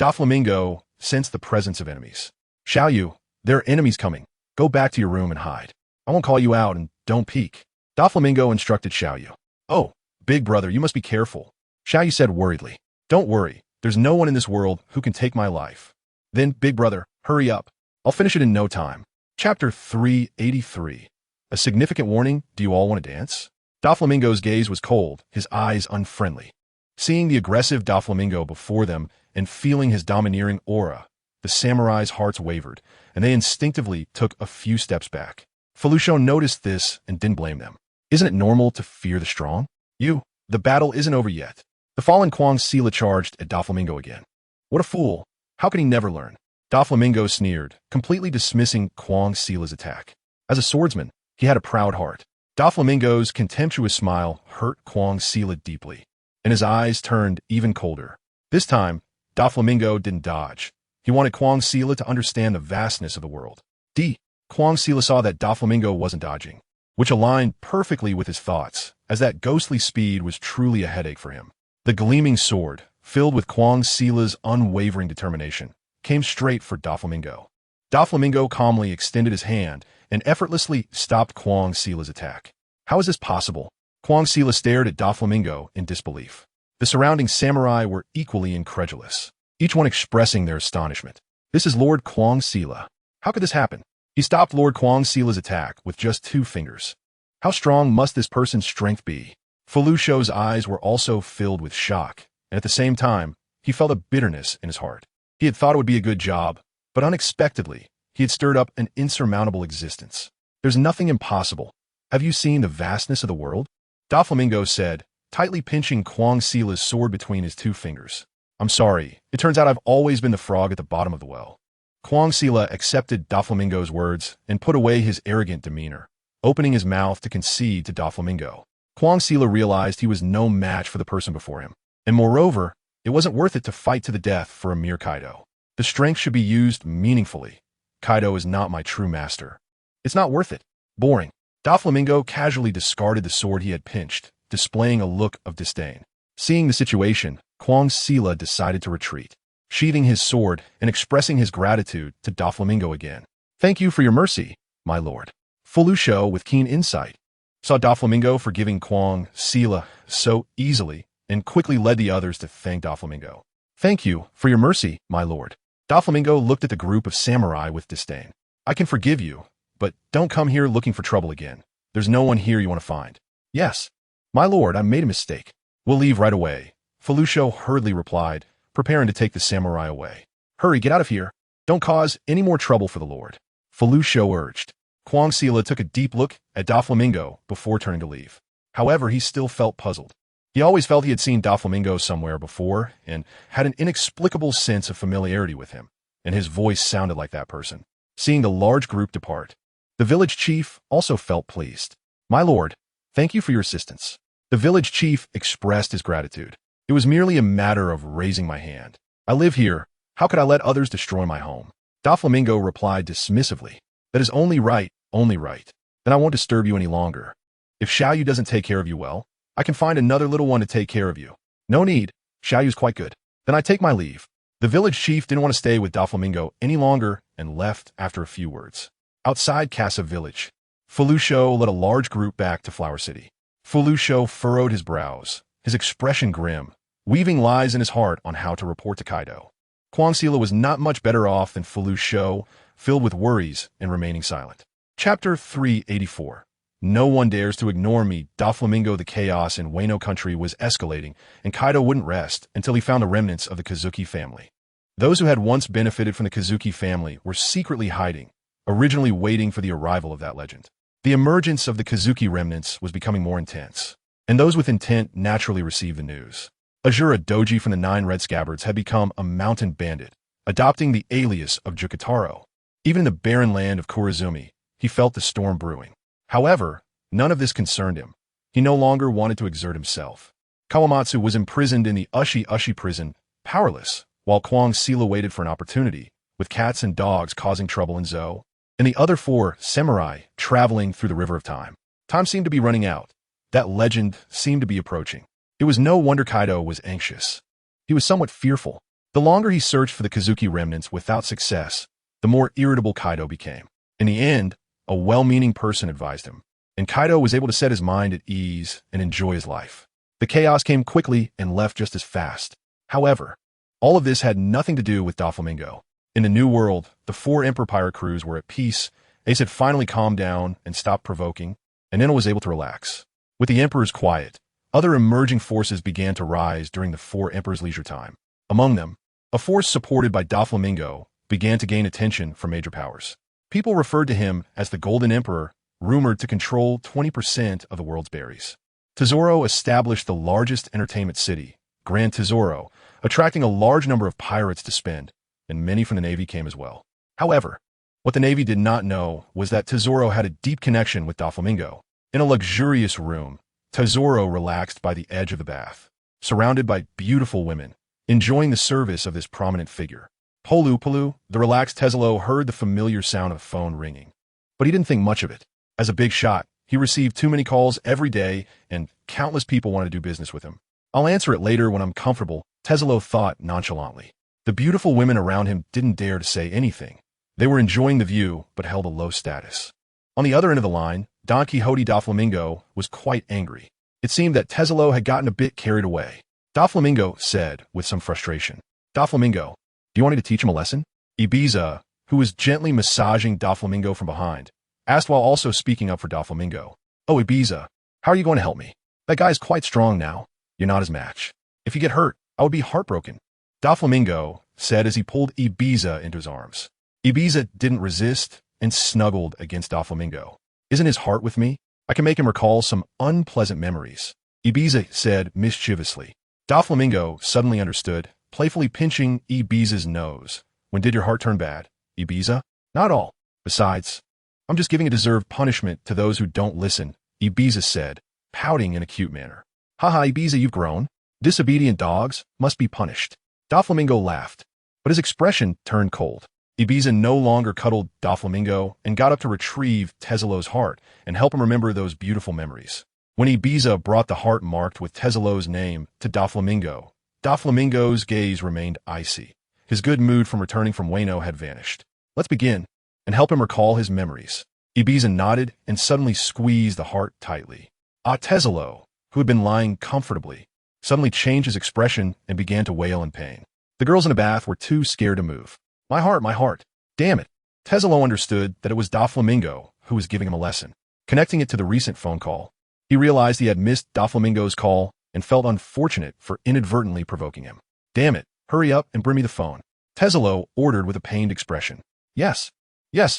Doflamingo sensed the presence of enemies. Xiaoyu, there are enemies coming. Go back to your room and hide. I won't call you out and don't peek. Doflamingo instructed Xiaoyu. Oh, big brother, you must be careful. Xiaoyu said worriedly. Don't worry, there's no one in this world who can take my life. Then, big brother, hurry up. I'll finish it in no time. Chapter 383. A significant warning, do you all want to dance? Doflamingo's gaze was cold, his eyes unfriendly. Seeing the aggressive Doflamingo before them and feeling his domineering aura, the samurai's hearts wavered, and they instinctively took a few steps back. Fu Shou noticed this and didn't blame them. Isn't it normal to fear the strong? The battle isn't over yet. The fallen Kwang Sila charged at Doflamingo again. What a fool. How could he never learn? Doflamingo sneered, completely dismissing Kwang Sila's attack. As a swordsman, he had a proud heart. Doflamingo's contemptuous smile hurt Kwang Sila deeply, and his eyes turned even colder. This time, Doflamingo didn't dodge. He wanted Kwang Sila to understand the vastness of the world. Kwang Sila saw that Doflamingo wasn't dodging, which aligned perfectly with his thoughts, as that ghostly speed was truly a headache for him. The gleaming sword, filled with Kwang Sila's unwavering determination, came straight for Doflamingo. Doflamingo calmly extended his hand and effortlessly stopped Kwang Sila's attack. How is this possible? Kwang Sila stared at Doflamingo in disbelief. The surrounding samurai were equally incredulous, each one expressing their astonishment. This is Lord Kwang Sila. How could this happen? He stopped Lord Kwang Sila's attack with just 2 fingers. How strong must this person's strength be? Fu Shou's eyes were also filled with shock, and at the same time, he felt a bitterness in his heart. He had thought it would be a good job, but unexpectedly, he had stirred up an insurmountable existence. There's nothing impossible. Have you seen the vastness of the world? Doflamingo said, tightly pinching Kwang Sila's sword between his 2 fingers. I'm sorry. It turns out I've always been the frog at the bottom of the well. Quang Sila accepted Doflamingo's words and put away his arrogant demeanor, opening his mouth to concede to Doflamingo. Quang Sila realized he was no match for the person before him, and moreover, it wasn't worth it to fight to the death for a mere Kaido. The strength should be used meaningfully. Kaido is not my true master. It's not worth it. Boring. Doflamingo casually discarded the sword he had pinched, displaying a look of disdain. Seeing the situation, Quang Sila decided to retreat, sheathing his sword and expressing his gratitude to Doflamingo again. Thank you for your mercy, my lord. Felucio, with keen insight, saw Doflamingo forgiving Quang Sila so easily and quickly led the others to thank Doflamingo. Thank you for your mercy, my lord. Doflamingo looked at the group of samurai with disdain. I can forgive you, but don't come here looking for trouble again. There's no one here you want to find. Yes, my lord, I made a mistake. We'll leave right away. Felucio hurriedly replied, preparing to take the samurai away. Hurry, get out of here. Don't cause any more trouble for the lord. Felucio urged. Quang Sila took a deep look at Doflamingo before turning to leave. However, he still felt puzzled. He always felt he had seen Doflamingo somewhere before and had an inexplicable sense of familiarity with him, and his voice sounded like that person. Seeing the large group depart, the village chief also felt pleased. My lord, thank you for your assistance. The village chief expressed his gratitude. It was merely a matter of raising my hand. I live here. How could I let others destroy my home? Doflamingo replied dismissively. That is only right, only right. Then I won't disturb you any longer. If Xiaoyu doesn't take care of you well, I can find another little one to take care of you. No need. Xiaoyu's quite good. Then I take my leave. The village chief didn't want to stay with Doflamingo any longer and left after a few words. Outside Casa village, Felucio led a large group back to Flower City. Felucio furrowed his brows, his expression grim, weaving lies in his heart on how to report to Kaido. Quang Sila was not much better off than Felucio, filled with worries and remaining silent. Chapter 384. No one dares to ignore me. Doflamingo. The chaos in Wano country was escalating, and Kaido wouldn't rest until he found the remnants of the Kazuki family. Those who had once benefited from the Kazuki family were secretly hiding, originally waiting for the arrival of that legend. The emergence of the Kazuki remnants was becoming more intense, and those with intent naturally received the news. Azura Doji from the 9 Red Scabbards had become a mountain bandit, adopting the alias of Jukataro. Even in the barren land of Kurizumi, he felt the storm brewing. However, none of this concerned him. He no longer wanted to exert himself. Kawamatsu was imprisoned in the Ushi prison, powerless, while Quang Sila waited for an opportunity, with cats and dogs causing trouble in Zou, and the other 4 samurai traveling through the river of time. Time seemed to be running out. That legend seemed to be approaching. It was no wonder Kaido was anxious. He was somewhat fearful. The longer he searched for the Kazuki remnants without success, the more irritable Kaido became. In the end, a well-meaning person advised him, and Kaido was able to set his mind at ease and enjoy his life. The chaos came quickly and left just as fast. However, all of this had nothing to do with Doflamingo. In the New World, the 4 Emperor pirate crews were at peace. Ace had finally calmed down and stopped provoking, and Enel was able to relax. With the Emperor's quiet, other emerging forces began to rise during the 4 Emperors' leisure time. Among them, a force supported by Doflamingo began to gain attention from major powers. People referred to him as the Golden Emperor, rumored to control 20% of the world's berries. Tesoro established the largest entertainment city, Grand Tesoro, attracting a large number of pirates to spend, and many from the Navy came as well. However, what the Navy did not know was that Tesoro had a deep connection with Doflamingo. In a luxurious room, Tesoro relaxed by the edge of the bath, surrounded by beautiful women, enjoying the service of this prominent figure. Polu, the relaxed Tesoro, heard the familiar sound of a phone ringing. But he didn't think much of it. As a big shot, he received too many calls every day, and countless people wanted to do business with him. I'll answer it later when I'm comfortable, Tesoro thought nonchalantly. The beautiful women around him didn't dare to say anything. They were enjoying the view, but held a low status. On the other end of the line, Donquixote Doflamingo was quite angry. It seemed that Tesoro had gotten a bit carried away. Doflamingo said with some frustration, Doflamingo, do you want me to teach him a lesson? Ibiza, who was gently massaging Doflamingo from behind, asked while also speaking up for Doflamingo. Oh, Ibiza, how are you going to help me? That guy's quite strong now. You're not his match. If you get hurt, I would be heartbroken. Doflamingo said as he pulled Ibiza into his arms. Ibiza didn't resist and snuggled against Doflamingo. Isn't his heart with me? I can make him recall some unpleasant memories. Ibiza said mischievously. Doflamingo suddenly understood. playfully pinching Ibiza's nose. When did your heart turn bad, Ibiza? Not all. Besides, I'm just giving a deserved punishment to those who don't listen, Ibiza said, pouting in a cute manner. Haha, Ibiza, you've grown. Disobedient dogs must be punished. Doflamingo laughed, but his expression turned cold. Ibiza no longer cuddled Doflamingo and got up to retrieve Tezelo's heart and help him remember those beautiful memories. When Ibiza brought the heart marked with Tezelo's name to Doflamingo, Doflamingo's gaze remained icy. His good mood from returning from Wayno had vanished. Let's begin, and help him recall his memories. Ibiza nodded and suddenly squeezed the heart tightly. Tezelo, who had been lying comfortably, suddenly changed his expression and began to wail in pain. The girls in the bath were too scared to move. My heart, my heart. Damn it. Tezelo understood that it was Doflamingo who was giving him a lesson. Connecting it to the recent phone call, he realized he had missed Doflamingo's call and felt unfortunate for inadvertently provoking him. Damn it, hurry up and bring me the phone. Tezelo ordered with a pained expression. Yes,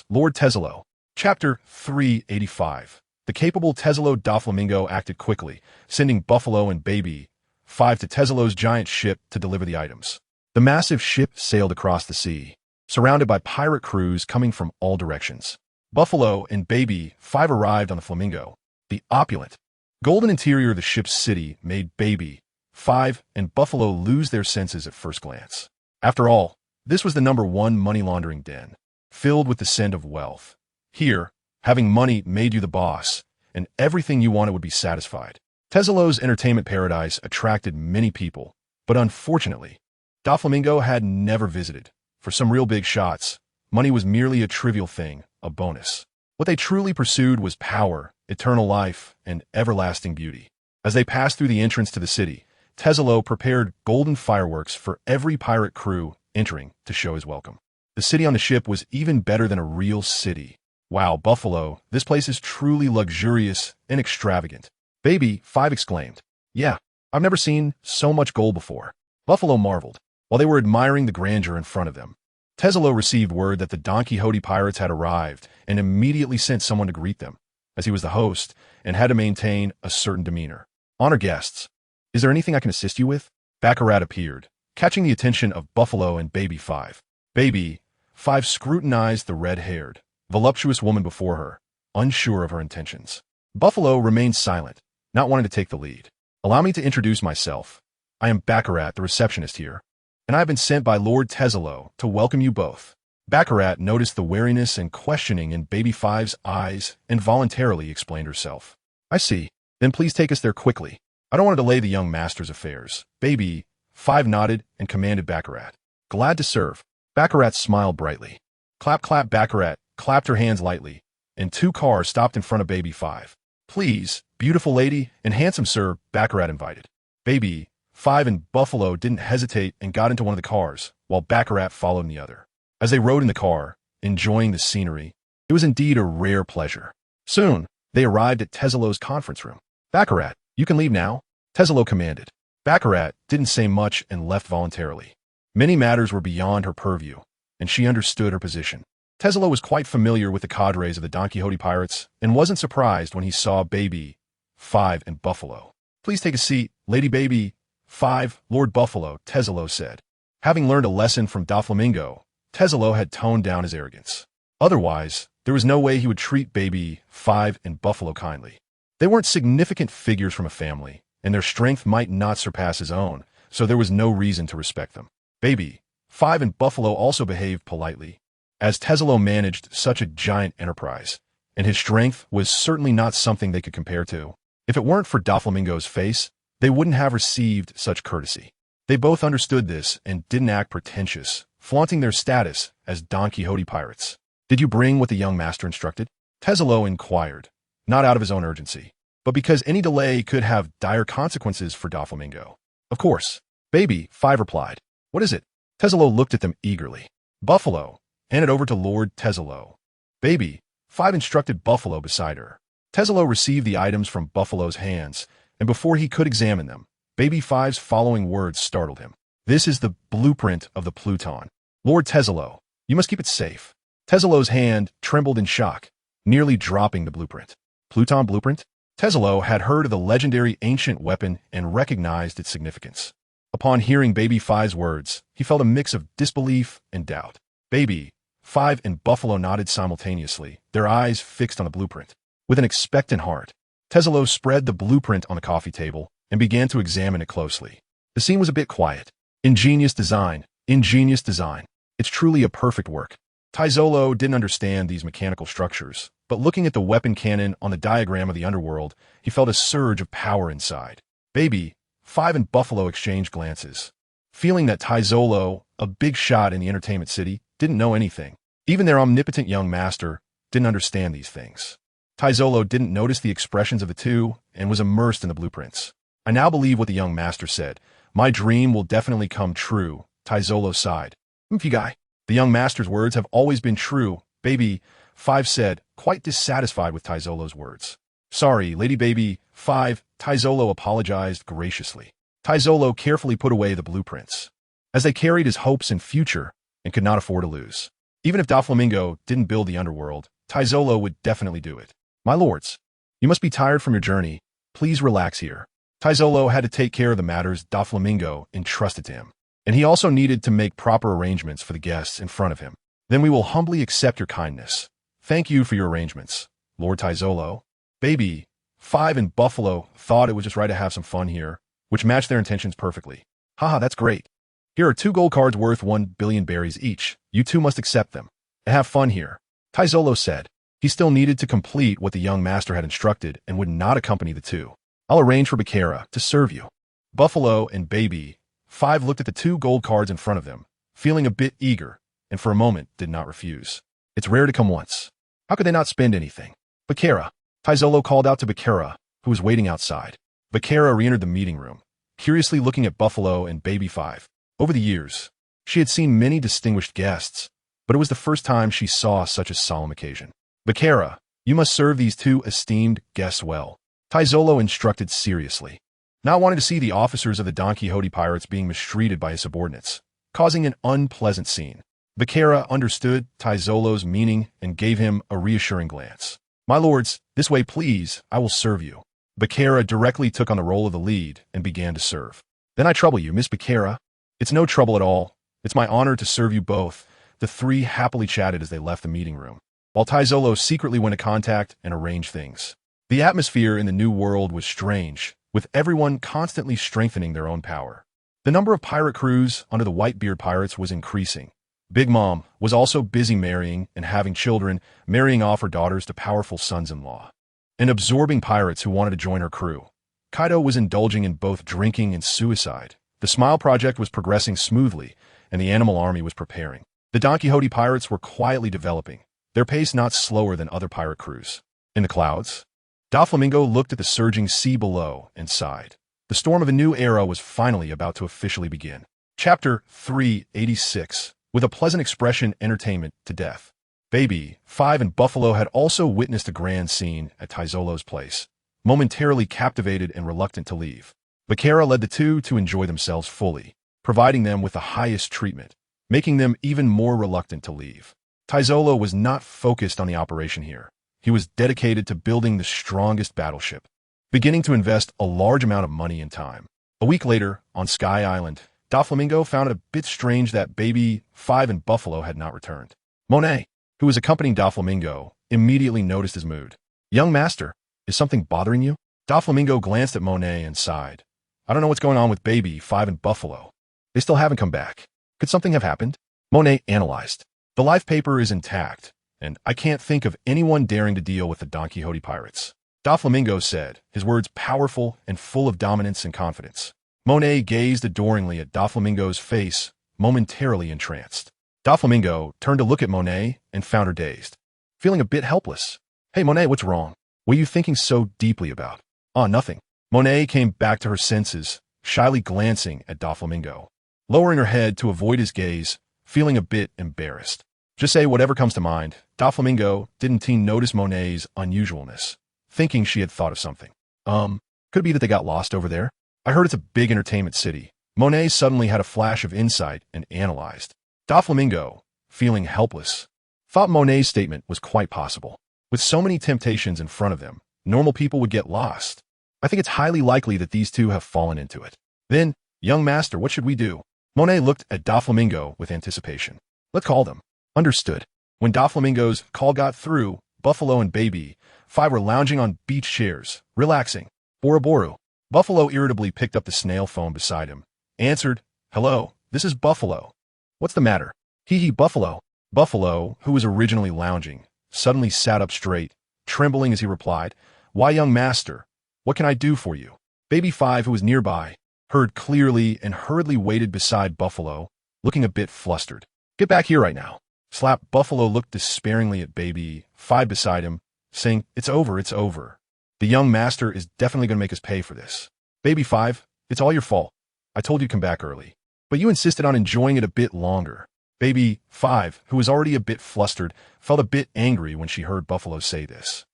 Lord Tezelo. Chapter 385. The capable Tezelo Doflamingo acted quickly, sending Buffalo and Baby 5 to Tezelo's giant ship to deliver the items. The massive ship sailed across the sea, surrounded by pirate crews coming from all directions. Buffalo and Baby 5 arrived on the Flamingo. The opulent, golden interior of the ship's city made Baby 5 and Buffalo lose their senses at first glance. After all, this was the #1 money laundering den, filled with the scent of wealth. Here, having money made you the boss, and everything you wanted would be satisfied. Tezelo's entertainment paradise attracted many people, but unfortunately, Doflamingo had never visited. For some real big shots, money was merely a trivial thing, a bonus. What they truly pursued was power, eternal life, and everlasting beauty. As they passed through the entrance to the city, Tezelo prepared golden fireworks for every pirate crew entering to show his welcome. The city on the ship was even better than a real city. Wow, Buffalo, this place is truly luxurious and extravagant. Baby 5 exclaimed. Yeah, I've never seen so much gold before. Buffalo marveled. While they were admiring the grandeur in front of them, Tezelo received word that the Donquixote pirates had arrived and immediately sent someone to greet them, as he was the host and had to maintain a certain demeanor. Honor guests, is there anything I can assist you with? Baccarat appeared, catching the attention of Buffalo and Baby 5. Baby 5 scrutinized the red-haired, voluptuous woman before her, unsure of her intentions. Buffalo remained silent, not wanting to take the lead. Allow me to introduce myself. I am Baccarat, the receptionist here, and I have been sent by Lord Tezelo to welcome you both. Baccarat noticed the wariness and questioning in Baby 5's eyes and voluntarily explained herself. I see. Then please take us there quickly. I don't want to delay the young master's affairs. Baby 5 nodded and commanded Baccarat. Glad to serve. Baccarat smiled brightly. Clap, clap, Baccarat clapped her hands lightly, and 2 cars stopped in front of Baby 5. Please, beautiful lady and handsome sir, Baccarat invited. Baby 5 and Buffalo didn't hesitate and got into one of the cars, while Baccarat followed in the other. As they rode in the car, enjoying the scenery, it was indeed a rare pleasure. Soon, they arrived at Tezelo's conference room. Baccarat, you can leave now, Tezelo commanded. Baccarat didn't say much and left voluntarily. Many matters were beyond her purview, and she understood her position. Tezelo was quite familiar with the cadres of the Donquixote pirates and wasn't surprised when he saw Baby 5 and Buffalo. Please take a seat, Lady Baby 5, Lord Buffalo, Tezelo said. Having learned a lesson from Doflamingo, Tezelo had toned down his arrogance. Otherwise, there was no way he would treat Baby 5 and Buffalo kindly. They weren't significant figures from a family, and their strength might not surpass his own, so there was no reason to respect them. Baby 5 and Buffalo also behaved politely, as Tezelo managed such a giant enterprise, and his strength was certainly not something they could compare to. If it weren't for Doflamingo's face, they wouldn't have received such courtesy. They both understood this and didn't act pretentious, flaunting their status as Donquixote pirates. Did you bring what the young master instructed? Tezelo inquired, not out of his own urgency, but because any delay could have dire consequences for Doflamingo. Of course, Baby 5 replied. What is it? Tezelo looked at them eagerly. Buffalo, hand it over to Lord Tezelo. Baby 5 instructed Buffalo beside her. Tezelo received the items from Buffalo's hands, and before he could examine them, Baby 5's following words startled him. This is the blueprint of the Pluton. Lord Tezelo, you must keep it safe. Tezelo's hand trembled in shock, nearly dropping the blueprint. Pluton blueprint? Tezelo had heard of the legendary ancient weapon and recognized its significance. Upon hearing Baby Five's words, he felt a mix of disbelief and doubt. Baby Five and Buffalo nodded simultaneously, their eyes fixed on the blueprint. With an expectant heart, Tesolo spread the blueprint on the coffee table and began to examine it closely. The scene was a bit quiet. Ingenious design. Ingenious design. It's truly a perfect work. Tesolo didn't understand these mechanical structures, but looking at the weapon cannon on the diagram of the underworld, he felt a surge of power inside. Baby Five and Buffalo exchanged glances, feeling that Tesolo, a big shot in the entertainment city, didn't know anything. Even their omnipotent young master didn't understand these things. Tesolo didn't notice the expressions of the two and was immersed in the blueprints. I now believe what the young master said. My dream will definitely come true, Tesolo sighed. Guy. The young master's words have always been true, Baby Five said, quite dissatisfied with Tesolo's words. Sorry, Lady Baby Five, Tesolo apologized graciously. Tesolo carefully put away the blueprints, as they carried his hopes and future and could not afford to lose. Even if Doflamingo didn't build the underworld, Tesolo would definitely do it. My lords, you must be tired from your journey. Please relax here. Tesolo had to take care of the matters Doflamingo entrusted to him, and he also needed to make proper arrangements for the guests in front of him. Then we will humbly accept your kindness. Thank you for your arrangements, Lord Tesolo. Baby Five and Buffalo thought it was just right to have some fun here, which matched their intentions perfectly. Haha, that's great. Here are 2 gold cards worth 1 billion berries each. You two must accept them and have fun here, Tesolo said. He still needed to complete what the young master had instructed and would not accompany the two. I'll arrange for Bakara to serve you. Buffalo and Baby Five looked at the 2 gold cards in front of them, feeling a bit eager, and for a moment did not refuse. It's rare to come once. How could they not spend anything? Bakara. Tesolo called out to Bakara, who was waiting outside. Bakara re-entered the meeting room, curiously looking at Buffalo and Baby Five. Over the years, she had seen many distinguished guests, but it was the first time she saw such a solemn occasion. Bakara, you must serve these 2 esteemed guests well, Tesolo instructed seriously, not wanting to see the officers of the Donquixote pirates being mistreated by his subordinates, causing an unpleasant scene. Bakara understood Tesolo's meaning and gave him a reassuring glance. My lords, this way please, I will serve you. Bakara directly took on the role of the lead and began to serve. Then I trouble you, Miss Bakara. It's no trouble at all. It's my honor to serve you both. The 3 happily chatted as they left the meeting room, while Tesolo secretly went to contact and arranged things. The atmosphere in the new world was strange, with everyone constantly strengthening their own power. The number of pirate crews under the Whitebeard pirates was increasing. Big Mom was also busy marrying and having children, marrying off her daughters to powerful sons-in-law, and absorbing pirates who wanted to join her crew. Kaido was indulging in both drinking and suicide. The Smile Project was progressing smoothly, and the Animal Army was preparing. The Donquixote pirates were quietly developing, their pace not slower than other pirate crews. In the clouds, Doflamingo looked at the surging sea below and sighed. The storm of a new era was finally about to officially begin. Chapter 386. With a pleasant expression, entertainment to death. Baby Five and Buffalo had also witnessed a grand scene at Tesolo's place, momentarily captivated and reluctant to leave. Bakara led the 2 to enjoy themselves fully, providing them with the highest treatment, making them even more reluctant to leave. Tesolo was not focused on the operation here. He was dedicated to building the strongest battleship, beginning to invest a large amount of money and time. A week later, on Sky Island, Doflamingo found it a bit strange that Baby Five and Buffalo had not returned. Monet, who was accompanying Doflamingo, immediately noticed his mood. Young master, is something bothering you? Doflamingo glanced at Monet and sighed. I don't know what's going on with Baby Five and Buffalo. They still haven't come back. Could something have happened? Monet analyzed. The life paper is intact, and I can't think of anyone daring to deal with the Donquixote pirates. Doflamingo said, his words powerful and full of dominance and confidence. Monet gazed adoringly at Doflamingo's face, momentarily entranced. Doflamingo turned to look at Monet and found her dazed, feeling a bit helpless. Hey Monet, what's wrong? What are you thinking so deeply about? Nothing. Monet came back to her senses, shyly glancing at Doflamingo, lowering her head to avoid his gaze, feeling a bit embarrassed. Just say whatever comes to mind. Doflamingo didn't notice Monet's unusualness, thinking she had thought of something. Could it be that they got lost over there? I heard it's a big entertainment city. Monet suddenly had a flash of insight and analyzed. Doflamingo, feeling helpless, thought Monet's statement was quite possible. With so many temptations in front of them, normal people would get lost. I think it's highly likely that these 2 have fallen into it. Then, Young master, what should we do? Monet looked at Doflamingo with anticipation. Let's call them. Understood. When Doflamingo's call got through, Buffalo and Baby 5 were lounging on beach chairs, relaxing. Bora Bora. Buffalo irritably picked up the snail phone beside him. Answered, "Hello, this is Buffalo. What's the matter?" Hee Buffalo. Buffalo, who was originally lounging, suddenly sat up straight, trembling as he replied, "Why, young master, what can I do for you?" Baby 5, who was nearby, heard clearly and hurriedly waited beside Buffalo, looking a bit flustered. "Get back here right now." Slap. Buffalo looked despairingly at Baby 5 beside him, saying, "It's over, it's over. The young master is definitely going to make us pay for this. Baby 5, it's all your fault. I told you to come back early, but you insisted on enjoying it a bit longer." Baby 5, who was already a bit flustered, felt a bit angry when she heard Buffalo say this.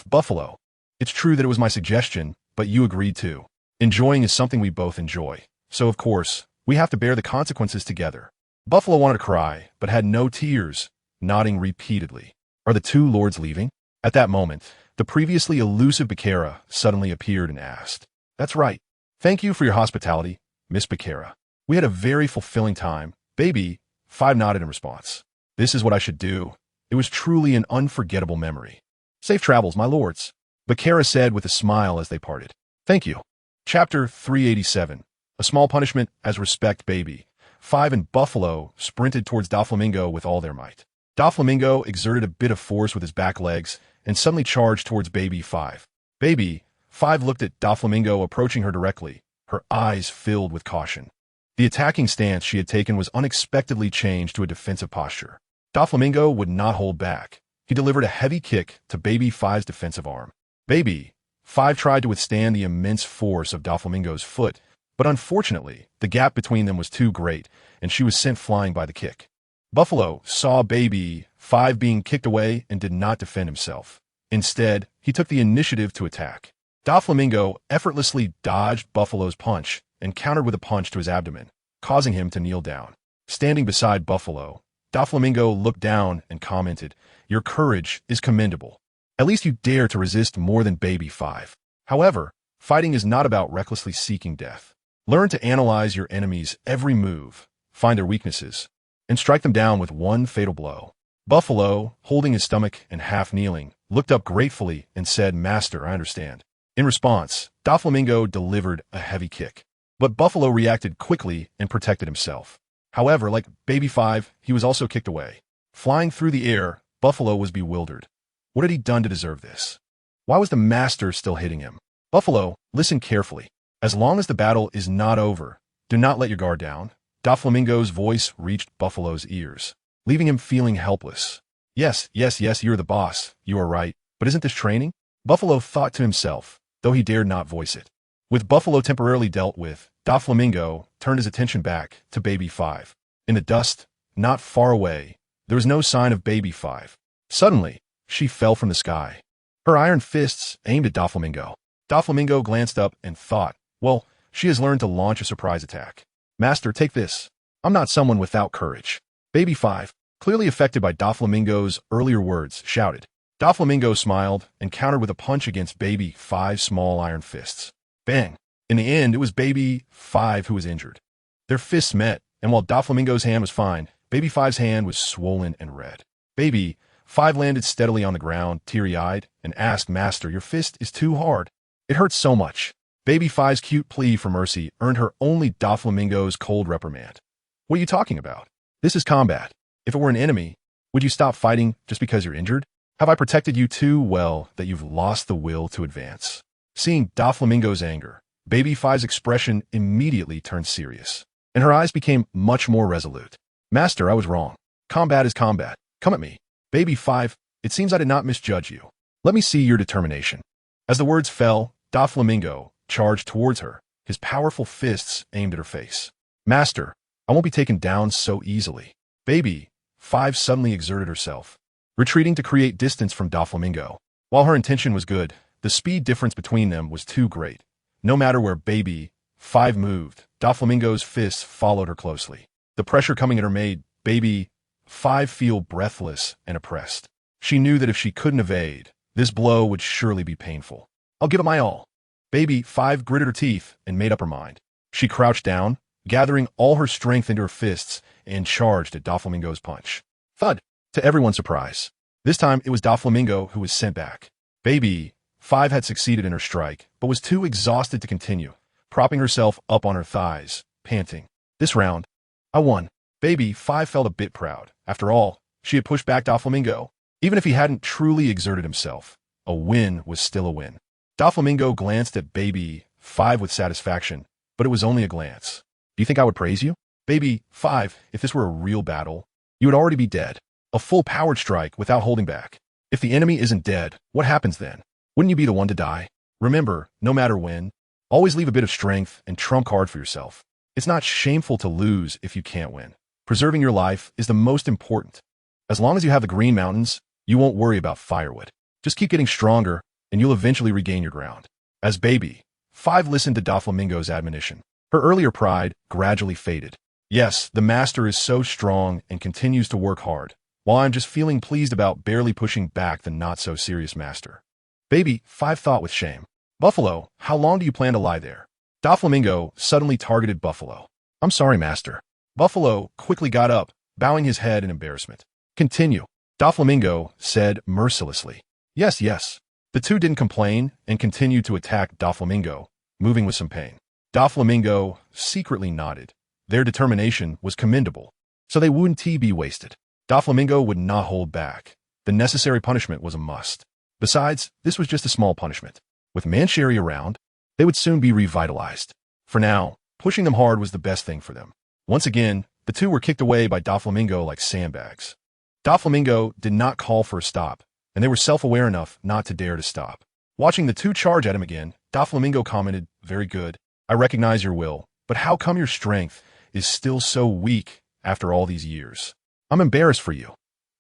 Buffalo, it's true that it was my suggestion, but you agreed to. Enjoying is something we both enjoy, so of course, we have to bear the consequences together." Buffalo wanted to cry, but had no tears, nodding repeatedly. "Are the two lords leaving?" At that moment, the previously elusive Bakara suddenly appeared and asked. "That's right. Thank you for your hospitality, Miss Bakara. We had a very fulfilling time." Baby 5 nodded in response. "This is what I should do. It was truly an unforgettable memory." "Safe travels, my lords," Bakara said with a smile as they parted. "Thank you." Chapter 387. A small punishment as respect. Baby 5 and Buffalo sprinted towards Doflamingo with all their might. Doflamingo exerted a bit of force with his back legs and suddenly charged towards Baby 5. Baby 5 looked at Doflamingo approaching her directly, her eyes filled with caution. The attacking stance she had taken was unexpectedly changed to a defensive posture. Doflamingo would not hold back. He delivered a heavy kick to Baby 5's defensive arm. Baby 5 tried to withstand the immense force of Doflamingo's foot, but unfortunately, the gap between them was too great, and she was sent flying by the kick. Buffalo saw Baby 5 being kicked away and did not defend himself. Instead, he took the initiative to attack. Doflamingo effortlessly dodged Buffalo's punch and countered with a punch to his abdomen, causing him to kneel down. Standing beside Buffalo, Doflamingo looked down and commented, "Your courage is commendable. At least you dare to resist more than Baby 5. However, fighting is not about recklessly seeking death. Learn to analyze your enemy's every move, find their weaknesses, and strike them down with one fatal blow." Buffalo, holding his stomach and half kneeling, looked up gratefully and said, "Master, I understand." In response, Doflamingo delivered a heavy kick. But Buffalo reacted quickly and protected himself. However, like Baby 5, he was also kicked away. Flying through the air, Buffalo was bewildered. What had he done to deserve this? Why was the master still hitting him? "Buffalo, listen carefully. As long as the battle is not over, do not let your guard down." Doflamingo's voice reached Buffalo's ears, leaving him feeling helpless. Yes, you're the boss. You are right. But isn't this training?" Buffalo thought to himself, though he dared not voice it. With Buffalo temporarily dealt with, Doflamingo turned his attention back to Baby 5. In the dust, not far away, there was no sign of Baby 5. Suddenly, she fell from the sky. Her iron fists aimed at Doflamingo. Doflamingo glanced up and thought, well, she has learned to launch a surprise attack. "Master, take this. I'm not someone without courage." Baby 5, clearly affected by Doflamingo's earlier words, shouted. Doflamingo smiled and countered with a punch against Baby 5's small iron fists. Bang! In the end, it was Baby 5 who was injured. Their fists met, and while Doflamingo's hand was fine, Baby 5's hand was swollen and red. Baby 5 landed steadily on the ground, teary-eyed, and asked, "Master, your fist is too hard. It hurts so much." Baby 5's cute plea for mercy earned her only Doflamingo's cold reprimand. "What are you talking about? This is combat. If it were an enemy, would you stop fighting just because you're injured? Have I protected you too well that you've lost the will to advance?" Seeing Doflamingo's anger, Baby 5's expression immediately turned serious, and her eyes became much more resolute. "Master, I was wrong. Combat is combat. Come at me." Baby 5, "It seems I did not misjudge you. Let me see your determination." As the words fell, Doflamingo charged towards her, his powerful fists aimed at her face. "Master, I won't be taken down so easily." Baby 5 suddenly exerted herself, retreating to create distance from Doflamingo. While her intention was good, the speed difference between them was too great. No matter where Baby 5 moved, Doflamingo's fists followed her closely. The pressure coming at her made Baby 5 feel breathless and oppressed. She knew that if she couldn't evade, this blow would surely be painful. "I'll give it my all." Baby 5 gritted her teeth and made up her mind. She crouched down, gathering all her strength into her fists and charged at Doflamingo's punch. Thud! To everyone's surprise. This time, it was Doflamingo who was sent back. Baby 5 had succeeded in her strike, but was too exhausted to continue, propping herself up on her thighs, panting. This round, I won. Baby 5 felt a bit proud. After all, she had pushed back Doflamingo. Even if he hadn't truly exerted himself, a win was still a win. Doflamingo glanced at Baby 5 with satisfaction, but it was only a glance. Do you think I would praise you? Baby 5, if this were a real battle, you would already be dead. A full-powered strike without holding back. If the enemy isn't dead, what happens then? Wouldn't you be the one to die? Remember, no matter when, always leave a bit of strength and trump card for yourself. It's not shameful to lose if you can't win. Preserving your life is the most important. As long as you have the Green Mountains, you won't worry about firewood. Just keep getting stronger, and you'll eventually regain your ground. As Baby 5 listened to Doflamingo's admonition, her earlier pride gradually faded. Yes, the master is so strong and continues to work hard, while I'm just feeling pleased about barely pushing back the not-so-serious master. Baby 5 thought with shame. Buffalo, how long do you plan to lie there? Doflamingo suddenly targeted Buffalo. I'm sorry, master. Buffalo quickly got up, bowing his head in embarrassment. Continue, Doflamingo said mercilessly. Yes, yes. The two didn't complain and continued to attack Doflamingo, moving with some pain. Doflamingo secretly nodded. Their determination was commendable, so they wouldn't be wasted. Doflamingo would not hold back. The necessary punishment was a must. Besides, this was just a small punishment. With Mancheri around, they would soon be revitalized. For now, pushing them hard was the best thing for them. Once again, the two were kicked away by Doflamingo like sandbags. Doflamingo did not call for a stop, and they were self-aware enough not to dare to stop. Watching the two charge at him again, Doflamingo commented, very good. I recognize your will, but how come your strength is still so weak after all these years? I'm embarrassed for you.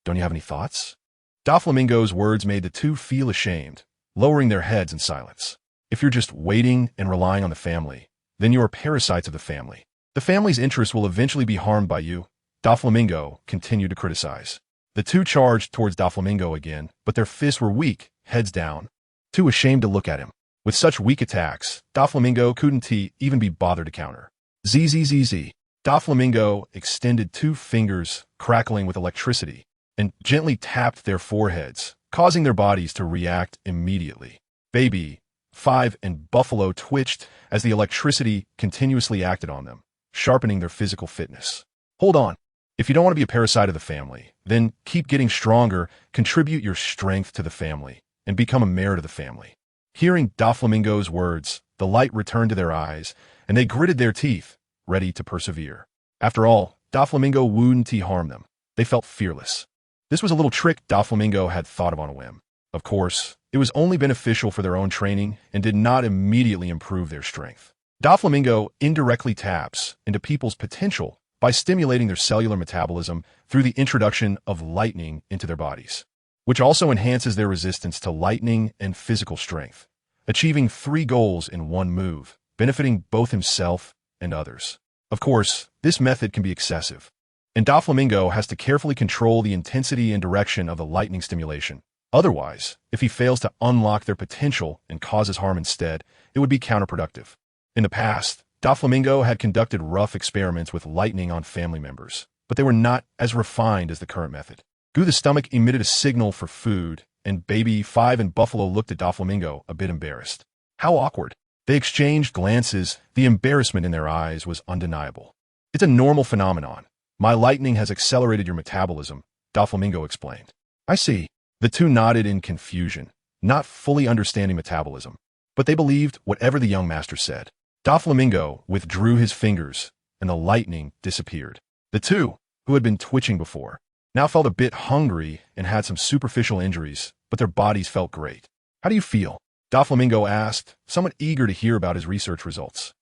Don't you have any thoughts? Doflamingo's words made the two feel ashamed, lowering their heads in silence. If you're just waiting and relying on the family, then you are parasites of the family. The family's interests will eventually be harmed by you. Doflamingo continued to criticize. The two charged towards Doflamingo again, but their fists were weak, heads down. Too ashamed to look at him. With such weak attacks, Doflamingo couldn't even be bothered to counter. Zzz. Doflamingo extended 2 fingers, crackling with electricity, and gently tapped their foreheads, causing their bodies to react immediately. Baby 5 and Buffalo twitched as the electricity continuously acted on them, sharpening their physical fitness. Hold on. If you don't want to be a parasite of the family, then keep getting stronger, contribute your strength to the family, and become a merit of the family. Hearing Doflamingo's words, the light returned to their eyes, and they gritted their teeth, ready to persevere. After all, Doflamingo wouldn't harm them. They felt fearless. This was a little trick Doflamingo had thought of on a whim. Of course, it was only beneficial for their own training and did not immediately improve their strength. Doflamingo indirectly taps into people's potential by stimulating their cellular metabolism through the introduction of lightning into their bodies, which also enhances their resistance to lightning and physical strength, achieving 3 goals in one move, benefiting both himself and others. Of course, this method can be excessive, and Doflamingo has to carefully control the intensity and direction of the lightning stimulation. Otherwise, if he fails to unlock their potential and causes harm instead, it would be counterproductive. In the past, Doflamingo had conducted rough experiments with lightning on family members, but they were not as refined as the current method. Goo the stomach emitted a signal for food, and Baby 5 and Buffalo looked at Doflamingo a bit embarrassed. How awkward. They exchanged glances. The embarrassment in their eyes was undeniable. It's a normal phenomenon. My lightning has accelerated your metabolism, Doflamingo explained. I see. The two nodded in confusion, not fully understanding metabolism, but they believed whatever the young master said. Doflamingo withdrew his fingers, and the lightning disappeared. The two, who had been twitching before, now felt a bit hungry and had some superficial injuries, but their bodies felt great. How do you feel? Doflamingo asked, somewhat eager to hear about his research results.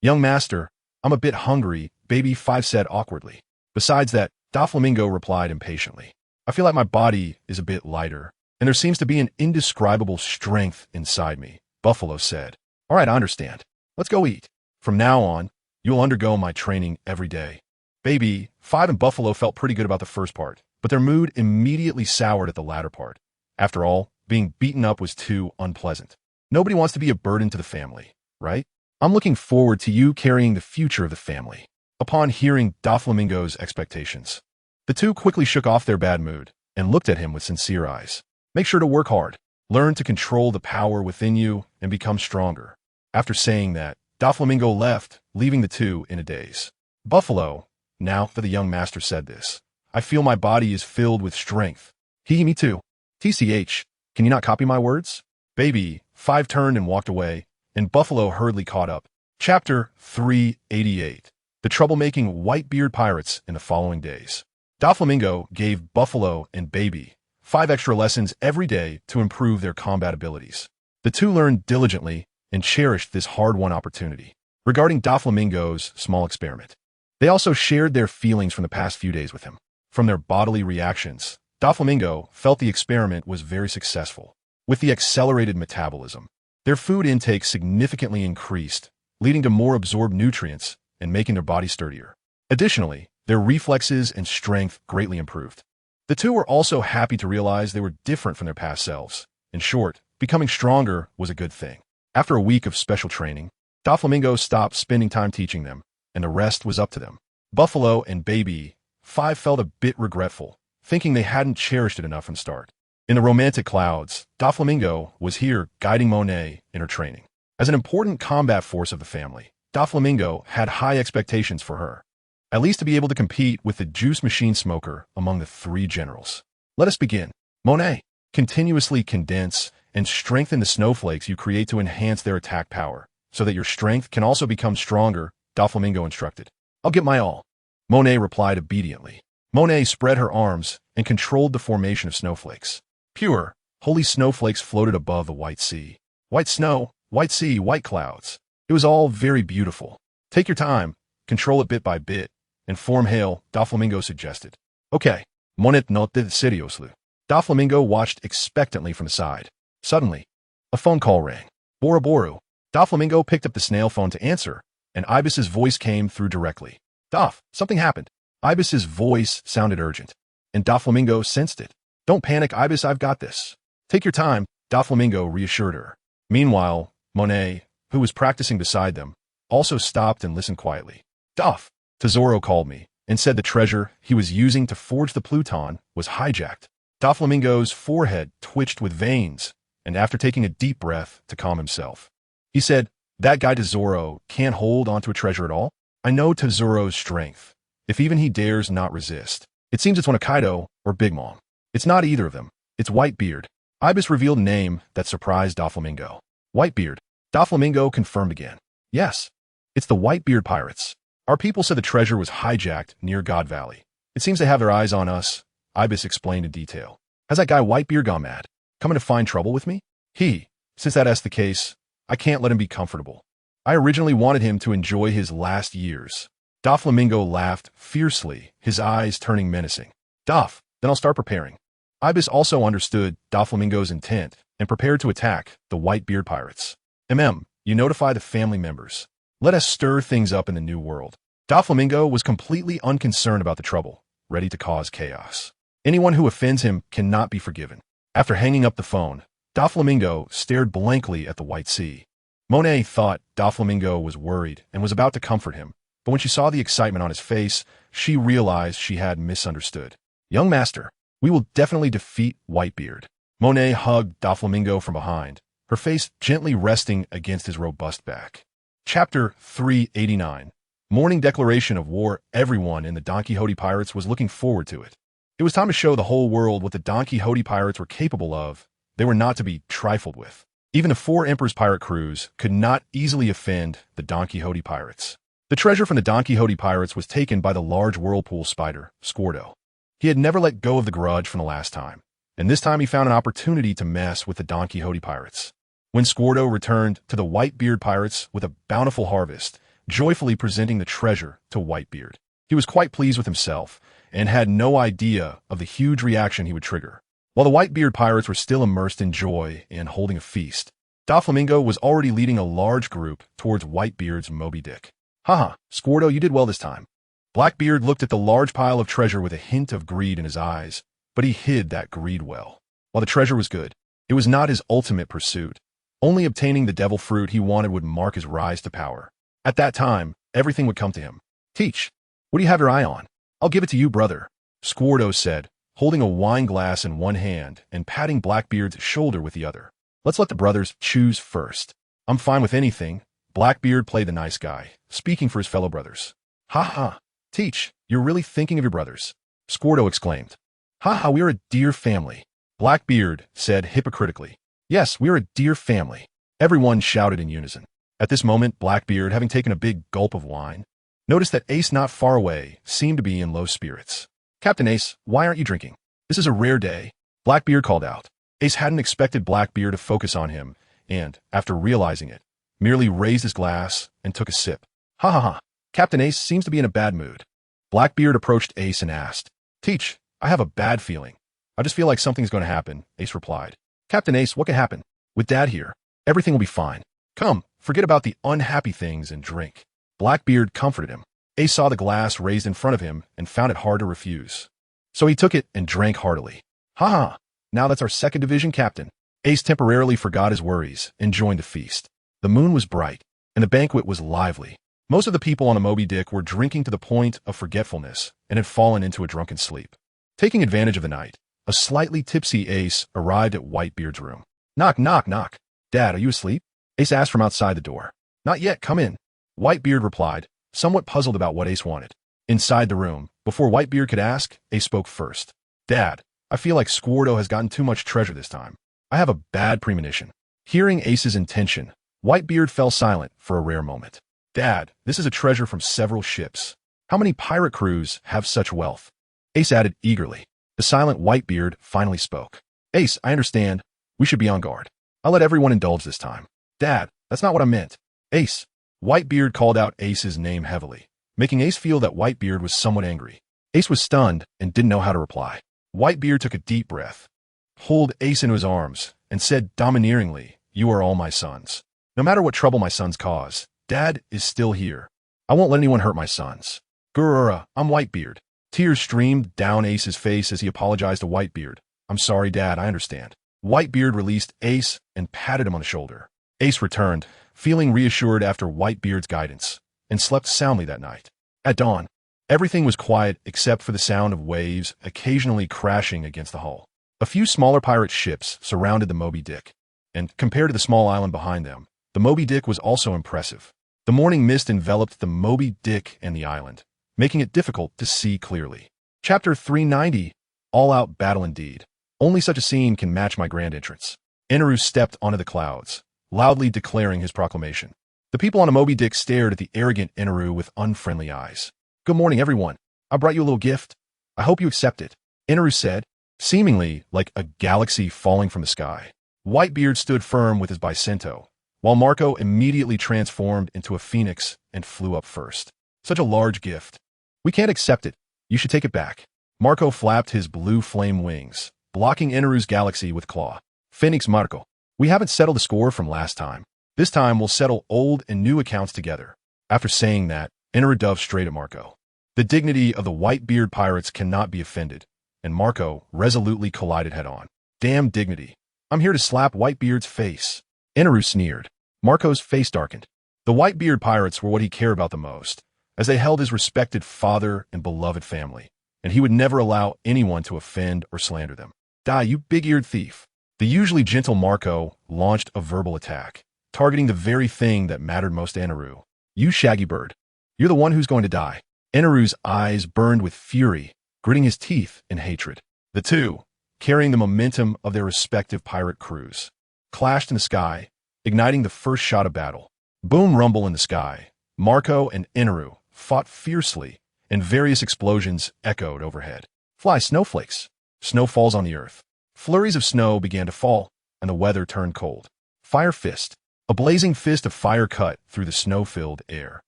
Young master, I'm a bit hungry, Baby 5 said awkwardly. Besides that, Doflamingo replied impatiently. I feel like my body is a bit lighter, and there seems to be an indescribable strength inside me, Buffalo said. All right, I understand. Let's go eat. From now on, you'll undergo my training every day. Baby 5 and Buffalo felt pretty good about the first part, but their mood immediately soured at the latter part. After all, being beaten up was too unpleasant. Nobody wants to be a burden to the family, right? I'm looking forward to you carrying the future of the family." Upon hearing Doflamingo's expectations, the two quickly shook off their bad mood and looked at him with sincere eyes. "Make sure to work hard. Learn to control the power within you and become stronger." After saying that, Doflamingo left, leaving the two in a daze. Buffalo, now that the young master said this, "I feel my body is filled with strength." Me too. TCH, can you not copy my words? Baby, 5 turned and walked away, and Buffalo hurriedly caught up. Chapter 388. The Troublemaking Whitebeard Pirates in the following days. Doflamingo gave Buffalo and Baby 5 extra lessons every day to improve their combat abilities. The two learned diligently and cherished this hard-won opportunity. Regarding Doflamingo's small experiment, they also shared their feelings from the past few days with him. From their bodily reactions, Doflamingo felt the experiment was very successful. With the accelerated metabolism, their food intake significantly increased, leading to more absorbed nutrients and making their body sturdier. Additionally, their reflexes and strength greatly improved. The two were also happy to realize they were different from their past selves. In short, becoming stronger was a good thing. After a week of special training, Doflamingo stopped spending time teaching them, and the rest was up to them. Buffalo and Baby 5 felt a bit regretful, thinking they hadn't cherished it enough from the start. In the romantic clouds, Doflamingo was here guiding Monet in her training. As an important combat force of the family, Doflamingo had high expectations for her, at least to be able to compete with the juice machine smoker among the 3 generals. Let us begin. Monet, continuously condense and strengthen the snowflakes you create to enhance their attack power, so that your strength can also become stronger, Doflamingo instructed. I'll get my all. Monet replied obediently. Monet spread her arms and controlled the formation of snowflakes. Pure, holy snowflakes floated above the white sea. White snow, white sea, white clouds. It was all very beautiful. Take your time, control it bit by bit, and form hail, Doflamingo suggested. Okay, Monet noted seriously. Doflamingo watched expectantly from the side. Suddenly, a phone call rang. Boroboru. Doflamingo picked up the snail phone to answer, and Ibis's voice came through directly. Dof, something happened. Ibis's voice sounded urgent, and Doflamingo sensed it. Don't panic, Ibis, I've got this. Take your time, Doflamingo reassured her. Meanwhile, Monet, who was practicing beside them, also stopped and listened quietly. Dof, Tesoro called me and said the treasure he was using to forge the Pluton was hijacked. Doflamingo's forehead twitched with veins, and after taking a deep breath to calm himself, he said, that guy Tesoro can't hold onto a treasure at all? I know Tesoro's strength, if even he dares not resist. It seems it's one of Kaido or Big Mom. It's not either of them. It's Whitebeard. Ibis revealed a name that surprised Doflamingo. Whitebeard. Doflamingo confirmed again. Yes, it's the Whitebeard Pirates. Our people said the treasure was hijacked near God Valley. It seems they have their eyes on us, Ibis explained in detail. Has that guy Whitebeard gone mad? Coming to find trouble with me? Since that's the case, I can't let him be comfortable. I originally wanted him to enjoy his last years. Doflamingo laughed fiercely, his eyes turning menacing. Dof, then I'll start preparing. Ibis also understood Doflamingo's intent and prepared to attack the Whitebeard Pirates. You notify the family members. Let us stir things up in the new world. Doflamingo was completely unconcerned about the trouble, ready to cause chaos. Anyone who offends him cannot be forgiven. After hanging up the phone, Doflamingo stared blankly at the white sea. Monet thought Doflamingo was worried and was about to comfort him, but when she saw the excitement on his face, she realized she had misunderstood. Young master, we will definitely defeat Whitebeard. Monet hugged Doflamingo from behind, her face gently resting against his robust back. Chapter 389. Morning declaration of war. Everyone in the Donquixote Pirates was looking forward to it. It was time to show the whole world what the Donquixote Pirates were capable of. They were not to be trifled with. Even the 4 Emperor's pirate crews could not easily offend the Donquixote Pirates. The treasure from the Donquixote Pirates was taken by the large whirlpool spider, Squirdo. He had never let go of the grudge from the last time, and this time he found an opportunity to mess with the Donquixote Pirates. When Squirdo returned to the Whitebeard Pirates with a bountiful harvest, joyfully presenting the treasure to Whitebeard, he was quite pleased with himself and had no idea of the huge reaction he would trigger. While the Whitebeard Pirates were still immersed in joy and holding a feast, Doflamingo was already leading a large group towards Whitebeard's Moby Dick. Haha, Squirdo, you did well this time. Blackbeard looked at the large pile of treasure with a hint of greed in his eyes, but he hid that greed well. While the treasure was good, it was not his ultimate pursuit. Only obtaining the devil fruit he wanted would mark his rise to power. At that time, everything would come to him. Teach, what do you have your eye on? I'll give it to you, brother, Squarto said, holding a wine glass in one hand and patting Blackbeard's shoulder with the other. Let's let the brothers choose first. I'm fine with anything. Blackbeard played the nice guy, speaking for his fellow brothers. Ha ha, Teach, you're really thinking of your brothers, Squarto exclaimed. Ha ha, we are a dear family, Blackbeard said hypocritically. Yes, we are a dear family, everyone shouted in unison. At this moment, Blackbeard, having taken a big gulp of wine, noticed that Ace not far away seemed to be in low spirits. Captain Ace, why aren't you drinking? This is a rare day, Blackbeard called out. Ace hadn't expected Blackbeard to focus on him, and, after realizing it, merely raised his glass and took a sip. Ha ha ha, Captain Ace seems to be in a bad mood. Blackbeard approached Ace and asked, Teach, I have a bad feeling. I just feel like something's going to happen, Ace replied. Captain Ace, what could happen? With Dad here, everything will be fine. Come, forget about the unhappy things and drink. Blackbeard comforted him. Ace saw the glass raised in front of him and found it hard to refuse. So he took it and drank heartily. Ha ha, now that's our second division captain. Ace temporarily forgot his worries and joined the feast. The moon was bright, and the banquet was lively. Most of the people on the Moby Dick were drinking to the point of forgetfulness and had fallen into a drunken sleep. Taking advantage of the night, a slightly tipsy Ace arrived at Whitebeard's room. Knock, knock, knock. Dad, are you asleep? Ace asked from outside the door. Not yet, come in. Whitebeard replied, somewhat puzzled about what Ace wanted. Inside the room, before Whitebeard could ask, Ace spoke first. Dad, I feel like Squarto has gotten too much treasure this time. I have a bad premonition. Hearing Ace's intention, Whitebeard fell silent for a rare moment. Dad, this is a treasure from several ships. How many pirate crews have such wealth? Ace added eagerly. The silent Whitebeard finally spoke. Ace, I understand. We should be on guard. I'll let everyone indulge this time. Dad, that's not what I meant. Ace. Whitebeard called out Ace's name heavily, making Ace feel that Whitebeard was somewhat angry. Ace was stunned and didn't know how to reply. Whitebeard took a deep breath, pulled Ace into his arms, and said domineeringly, You are all my sons. No matter what trouble my sons cause, Dad is still here. I won't let anyone hurt my sons. Gurura, I'm Whitebeard. Tears streamed down Ace's face as he apologized to Whitebeard. I'm sorry, Dad, I understand. Whitebeard released Ace and patted him on the shoulder. Ace returned, feeling reassured after Whitebeard's guidance, and slept soundly that night. At dawn, everything was quiet except for the sound of waves occasionally crashing against the hull. A few smaller pirate ships surrounded the Moby Dick, and compared to the small island behind them, the Moby Dick was also impressive. The morning mist enveloped the Moby Dick and the island, making it difficult to see clearly. Chapter 390, All-Out Battle Indeed. Only such a scene can match my grand entrance. Inaru stepped onto the clouds, loudly declaring his proclamation. The people on the Moby Dick stared at the arrogant Inaru with unfriendly eyes. Good morning, everyone. I brought you a little gift. I hope you accept it, Inaru said, seemingly like a galaxy falling from the sky. Whitebeard stood firm with his bicento, while Marco immediately transformed into a phoenix and flew up first. Such a large gift. We can't accept it. You should take it back. Marco flapped his blue flame wings, blocking Inaru's galaxy with claw. Phoenix Marco. We haven't settled the score from last time. This time we'll settle old and new accounts together. After saying that, Inaru dove straight at Marco. The dignity of the Whitebeard pirates cannot be offended, and Marco resolutely collided head-on. Damn dignity. I'm here to slap Whitebeard's face. Inaru sneered. Marco's face darkened. The Whitebeard pirates were what he cared about the most, as they held his respected father and beloved family, and he would never allow anyone to offend or slander them. Die, you big-eared thief. The usually gentle Marco launched a verbal attack, targeting the very thing that mattered most to Inaru. You shaggy bird. You're the one who's going to die. Inaru's eyes burned with fury, gritting his teeth in hatred. The two, carrying the momentum of their respective pirate crews, clashed in the sky, igniting the first shot of battle. Boom rumble in the sky. Marco and Inaru fought fiercely, and various explosions echoed overhead. Fly snowflakes. Snow falls on the earth. Flurries of snow began to fall, and the weather turned cold. Fire fist. A blazing fist of fire cut through the snow-filled air,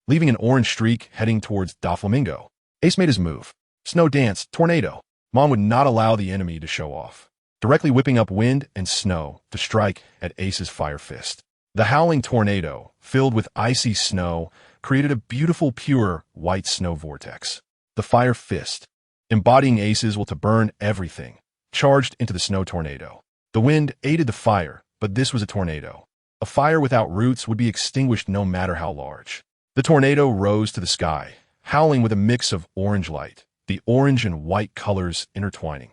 leaving an orange streak heading towards Doflamingo. Ace made his move. Snow dance, tornado. Mom would not allow the enemy to show off, directly whipping up wind and snow to strike at Ace's fire fist. The howling tornado, filled with icy snow, created a beautiful, pure, white snow vortex. The fire fist, embodying Ace's will to burn everything, charged into the snow tornado. The wind aided the fire, but this was a tornado, A fire without roots would be extinguished no matter how large. The tornado rose to the sky, howling with a mix of orange light, the orange and white colors intertwining,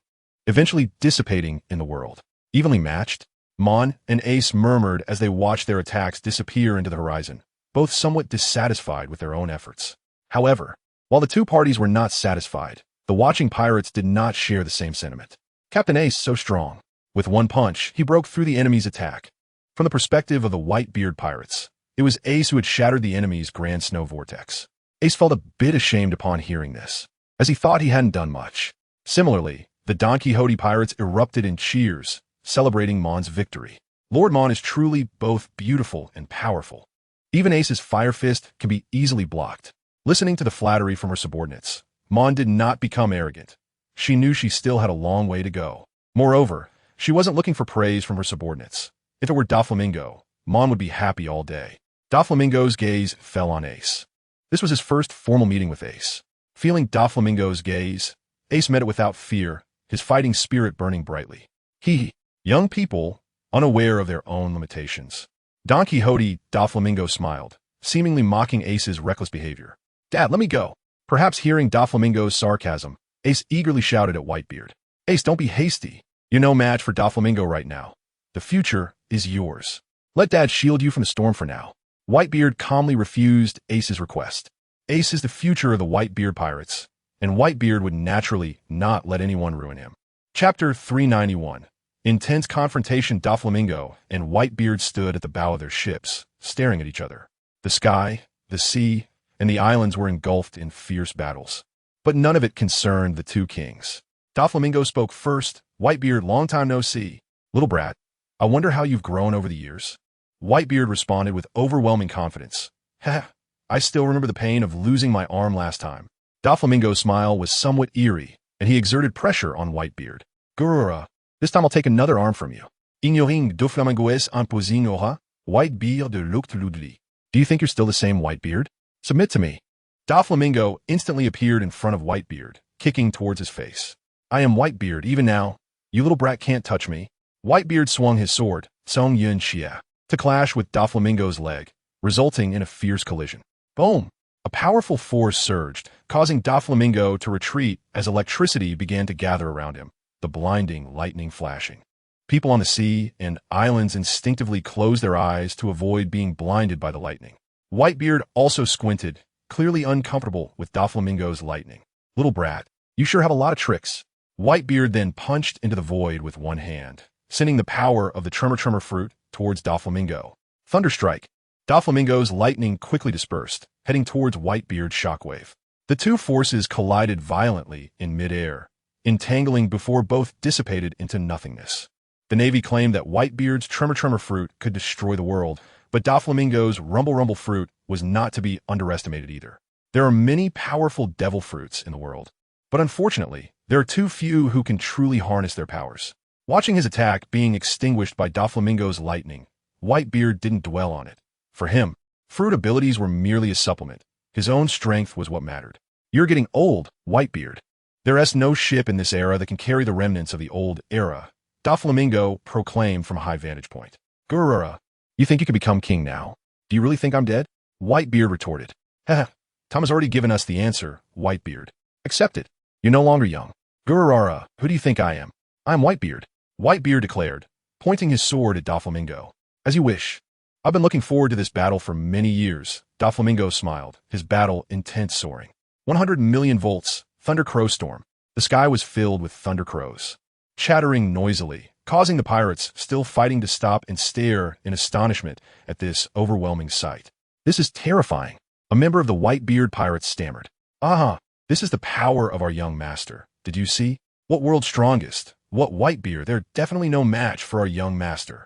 eventually dissipating in the world. Evenly matched, Mon and Ace murmured as they watched their attacks disappear into the horizon, both somewhat dissatisfied with their own efforts. However, while the two parties were not satisfied, the watching pirates did not share the same sentiment. Captain Ace, so strong. With one punch, he broke through the enemy's attack. From the perspective of the Whitebeard pirates, it was Ace who had shattered the enemy's grand snow vortex. Ace felt a bit ashamed upon hearing this, as he thought he hadn't done much. Similarly, the Donquixote pirates erupted in cheers, celebrating Mon's victory. Lord Mon is truly both beautiful and powerful. Even Ace's fire fist can be easily blocked. Listening to the flattery from her subordinates, Mon did not become arrogant. She knew she still had a long way to go. Moreover, she wasn't looking for praise from her subordinates. If it were Doflamingo, Mon would be happy all day. Doflamingo's gaze fell on Ace. This was his first formal meeting with Ace. Feeling Doflamingo's gaze, Ace met it without fear, his fighting spirit burning brightly. Young people, unaware of their own limitations. Donquixote Doflamingo smiled, seemingly mocking Ace's reckless behavior. Dad, let me go. Perhaps hearing Doflamingo's sarcasm, Ace eagerly shouted at Whitebeard. Ace, don't be hasty. You're no match for Doflamingo right now. The future is yours. Let Dad shield you from the storm for now. Whitebeard calmly refused Ace's request. Ace is the future of the Whitebeard pirates, and Whitebeard would naturally not let anyone ruin him. Chapter 391. Intense confrontation. Doflamingo and Whitebeard stood at the bow of their ships, staring at each other. The sky, the sea, and the islands were engulfed in fierce battles. But none of it concerned the two kings. Doflamingo spoke first. Whitebeard, long time no see. Little brat, I wonder how you've grown over the years. Whitebeard responded with overwhelming confidence. I still remember the pain of losing my arm last time. Doflamingo's smile was somewhat eerie, and he exerted pressure on Whitebeard. Gurura, this time I'll take another arm from you. Ignoring Doflamingo's imposing aura, Whitebeard looked ludly. Do you think you're still the same, Whitebeard? Submit to me. Doflamingo instantly appeared in front of Whitebeard, kicking towards his face. I am Whitebeard, even now. You little brat can't touch me. Whitebeard swung his sword, Song Yun Xia, to clash with Doflamingo's leg, resulting in a fierce collision. Boom! A powerful force surged, causing Doflamingo to retreat as electricity began to gather around him, the blinding lightning flashing. People on the sea and islands instinctively closed their eyes to avoid being blinded by the lightning. Whitebeard also squinted, clearly uncomfortable with Doflamingo's lightning. Little brat, you sure have a lot of tricks. Whitebeard then punched into the void with one hand, sending the power of the Tremor fruit towards Doflamingo. Thunderstrike. Doflamingo's lightning quickly dispersed, heading towards Whitebeard's shockwave. The two forces collided violently in midair, entangling before both dissipated into nothingness. The Navy claimed that Whitebeard's Tremor fruit could destroy the world, but Doflamingo's Rumble fruit was not to be underestimated either. There are many powerful devil fruits in the world, but unfortunately, there are too few who can truly harness their powers. Watching his attack being extinguished by Doflamingo's lightning, Whitebeard didn't dwell on it. For him, fruit abilities were merely a supplement. His own strength was what mattered. You're getting old, Whitebeard. There is no ship in this era that can carry the remnants of the old era, Doflamingo proclaimed from a high vantage point. Gurura, you think you can become king now? Do you really think I'm dead? Whitebeard retorted. Tom has already given us the answer, Whitebeard. Accept it. You're no longer young. Gururara, who do you think I am? I'm Whitebeard. Whitebeard declared, pointing his sword at Doflamingo. As you wish. I've been looking forward to this battle for many years. Doflamingo smiled, his battle intense soaring. 100 million volts, thunder crow storm. The sky was filled with thunder crows, chattering noisily, causing the pirates still fighting to stop and stare in astonishment at this overwhelming sight. This is terrifying. A member of the Whitebeard pirates stammered. This is the power of our young master. Did you see? What world's strongest? What Whitebeard? They're definitely no match for our young master.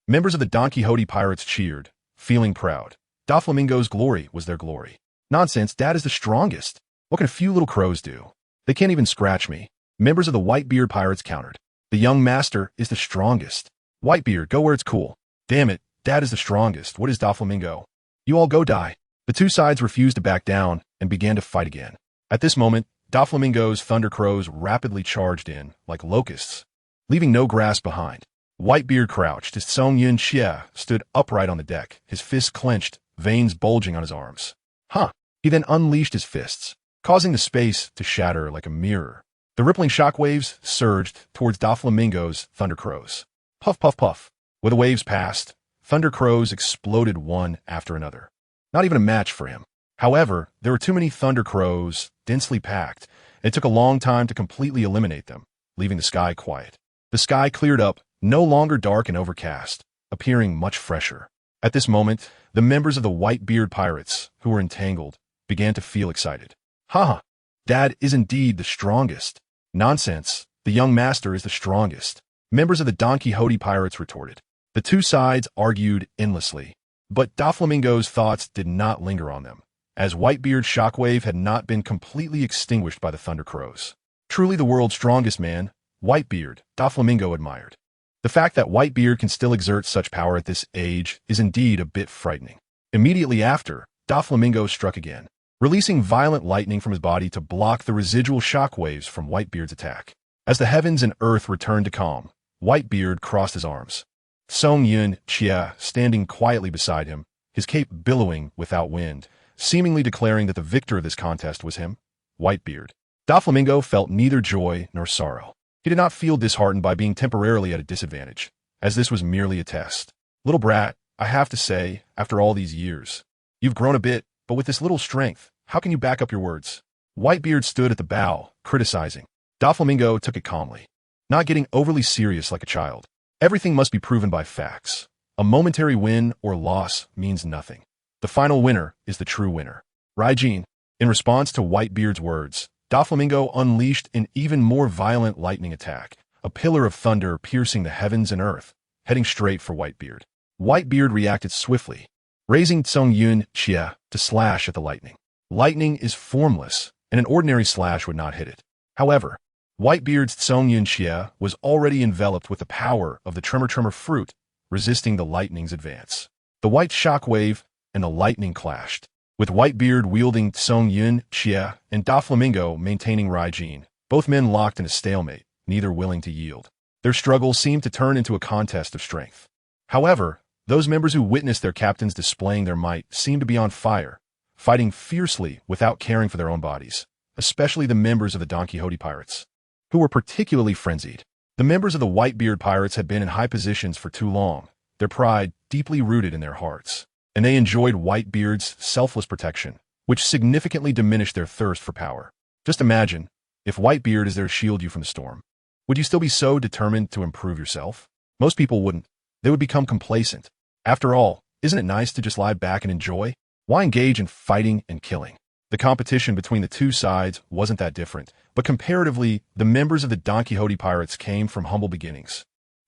Members of the Donquixote pirates cheered, feeling proud. Doflamingo's glory was their glory. Nonsense, Dad is the strongest. What can a few little crows do? They can't even scratch me. Members of the Whitebeard pirates countered. The young master is the strongest. Whitebeard, go where it's cool. Damn it, Dad is the strongest. What is Doflamingo? You all go die. The two sides refused to back down and began to fight again. At this moment, Doflamingo's thunder crows rapidly charged in, like locusts, leaving no grass behind. Whitebeard crouched as Song Yun Xie stood upright on the deck, his fists clenched, veins bulging on his arms. Huh. He then unleashed his fists, causing the space to shatter like a mirror. The rippling shockwaves surged towards Doflamingo's Thunder Crows. Puff, puff, puff. Where the waves passed, Thunder Crows exploded one after another. Not even a match for him. However, there were too many Thunder Crows, densely packed, and it took a long time to completely eliminate them, leaving the sky quiet. The sky cleared up, no longer dark and overcast, appearing much fresher. At this moment, the members of the Whitebeard pirates, who were entangled, began to feel excited. Ha! Dad is indeed the strongest. Nonsense. The young master is the strongest. Members of the Donquixote pirates retorted. The two sides argued endlessly, but Doflamingo's thoughts did not linger on them, as Whitebeard's shockwave had not been completely extinguished by the Thunder Crows. Truly the world's strongest man, Whitebeard, Doflamingo admired. The fact that Whitebeard can still exert such power at this age is indeed a bit frightening. Immediately after, Doflamingo struck again, releasing violent lightning from his body to block the residual shockwaves from Whitebeard's attack. As the heavens and earth returned to calm, Whitebeard crossed his arms. Song Yun Xie standing quietly beside him, his cape billowing without wind, seemingly declaring that the victor of this contest was him, Whitebeard. Doflamingo felt neither joy nor sorrow. He did not feel disheartened by being temporarily at a disadvantage, as this was merely a test. Little brat, I have to say, after all these years, you've grown a bit, but with this little strength, how can you back up your words? Whitebeard stood at the bow, criticizing. Doflamingo took it calmly, not getting overly serious like a child. Everything must be proven by facts. A momentary win or loss means nothing. The final winner is the true winner. Raijin. In response to Whitebeard's words, Doflamingo unleashed an even more violent lightning attack, a pillar of thunder piercing the heavens and earth, heading straight for Whitebeard. Whitebeard reacted swiftly, raising Song Yun Xie to slash at the lightning. Lightning is formless, and an ordinary slash would not hit it. However, Whitebeard's Song Yun Xie was already enveloped with the power of the tremor fruit, resisting the lightning's advance. The white shockwave and the lightning clashed, with Whitebeard wielding Song Yun Xie and Doflamingo maintaining Raijin, both men locked in a stalemate, neither willing to yield. Their struggle seemed to turn into a contest of strength. However, those members who witnessed their captains displaying their might seemed to be on fire, fighting fiercely without caring for their own bodies, especially the members of the Donquixote pirates, who were particularly frenzied. The members of the Whitebeard pirates had been in high positions for too long, their pride deeply rooted in their hearts, and they enjoyed Whitebeard's selfless protection, which significantly diminished their thirst for power. Just imagine, if Whitebeard is there to shield you from the storm, would you still be so determined to improve yourself? Most people wouldn't. They would become complacent. After all, isn't it nice to just lie back and enjoy? Why engage in fighting and killing? The competition between the two sides wasn't that different, but comparatively, the members of the Donquixote pirates came from humble beginnings.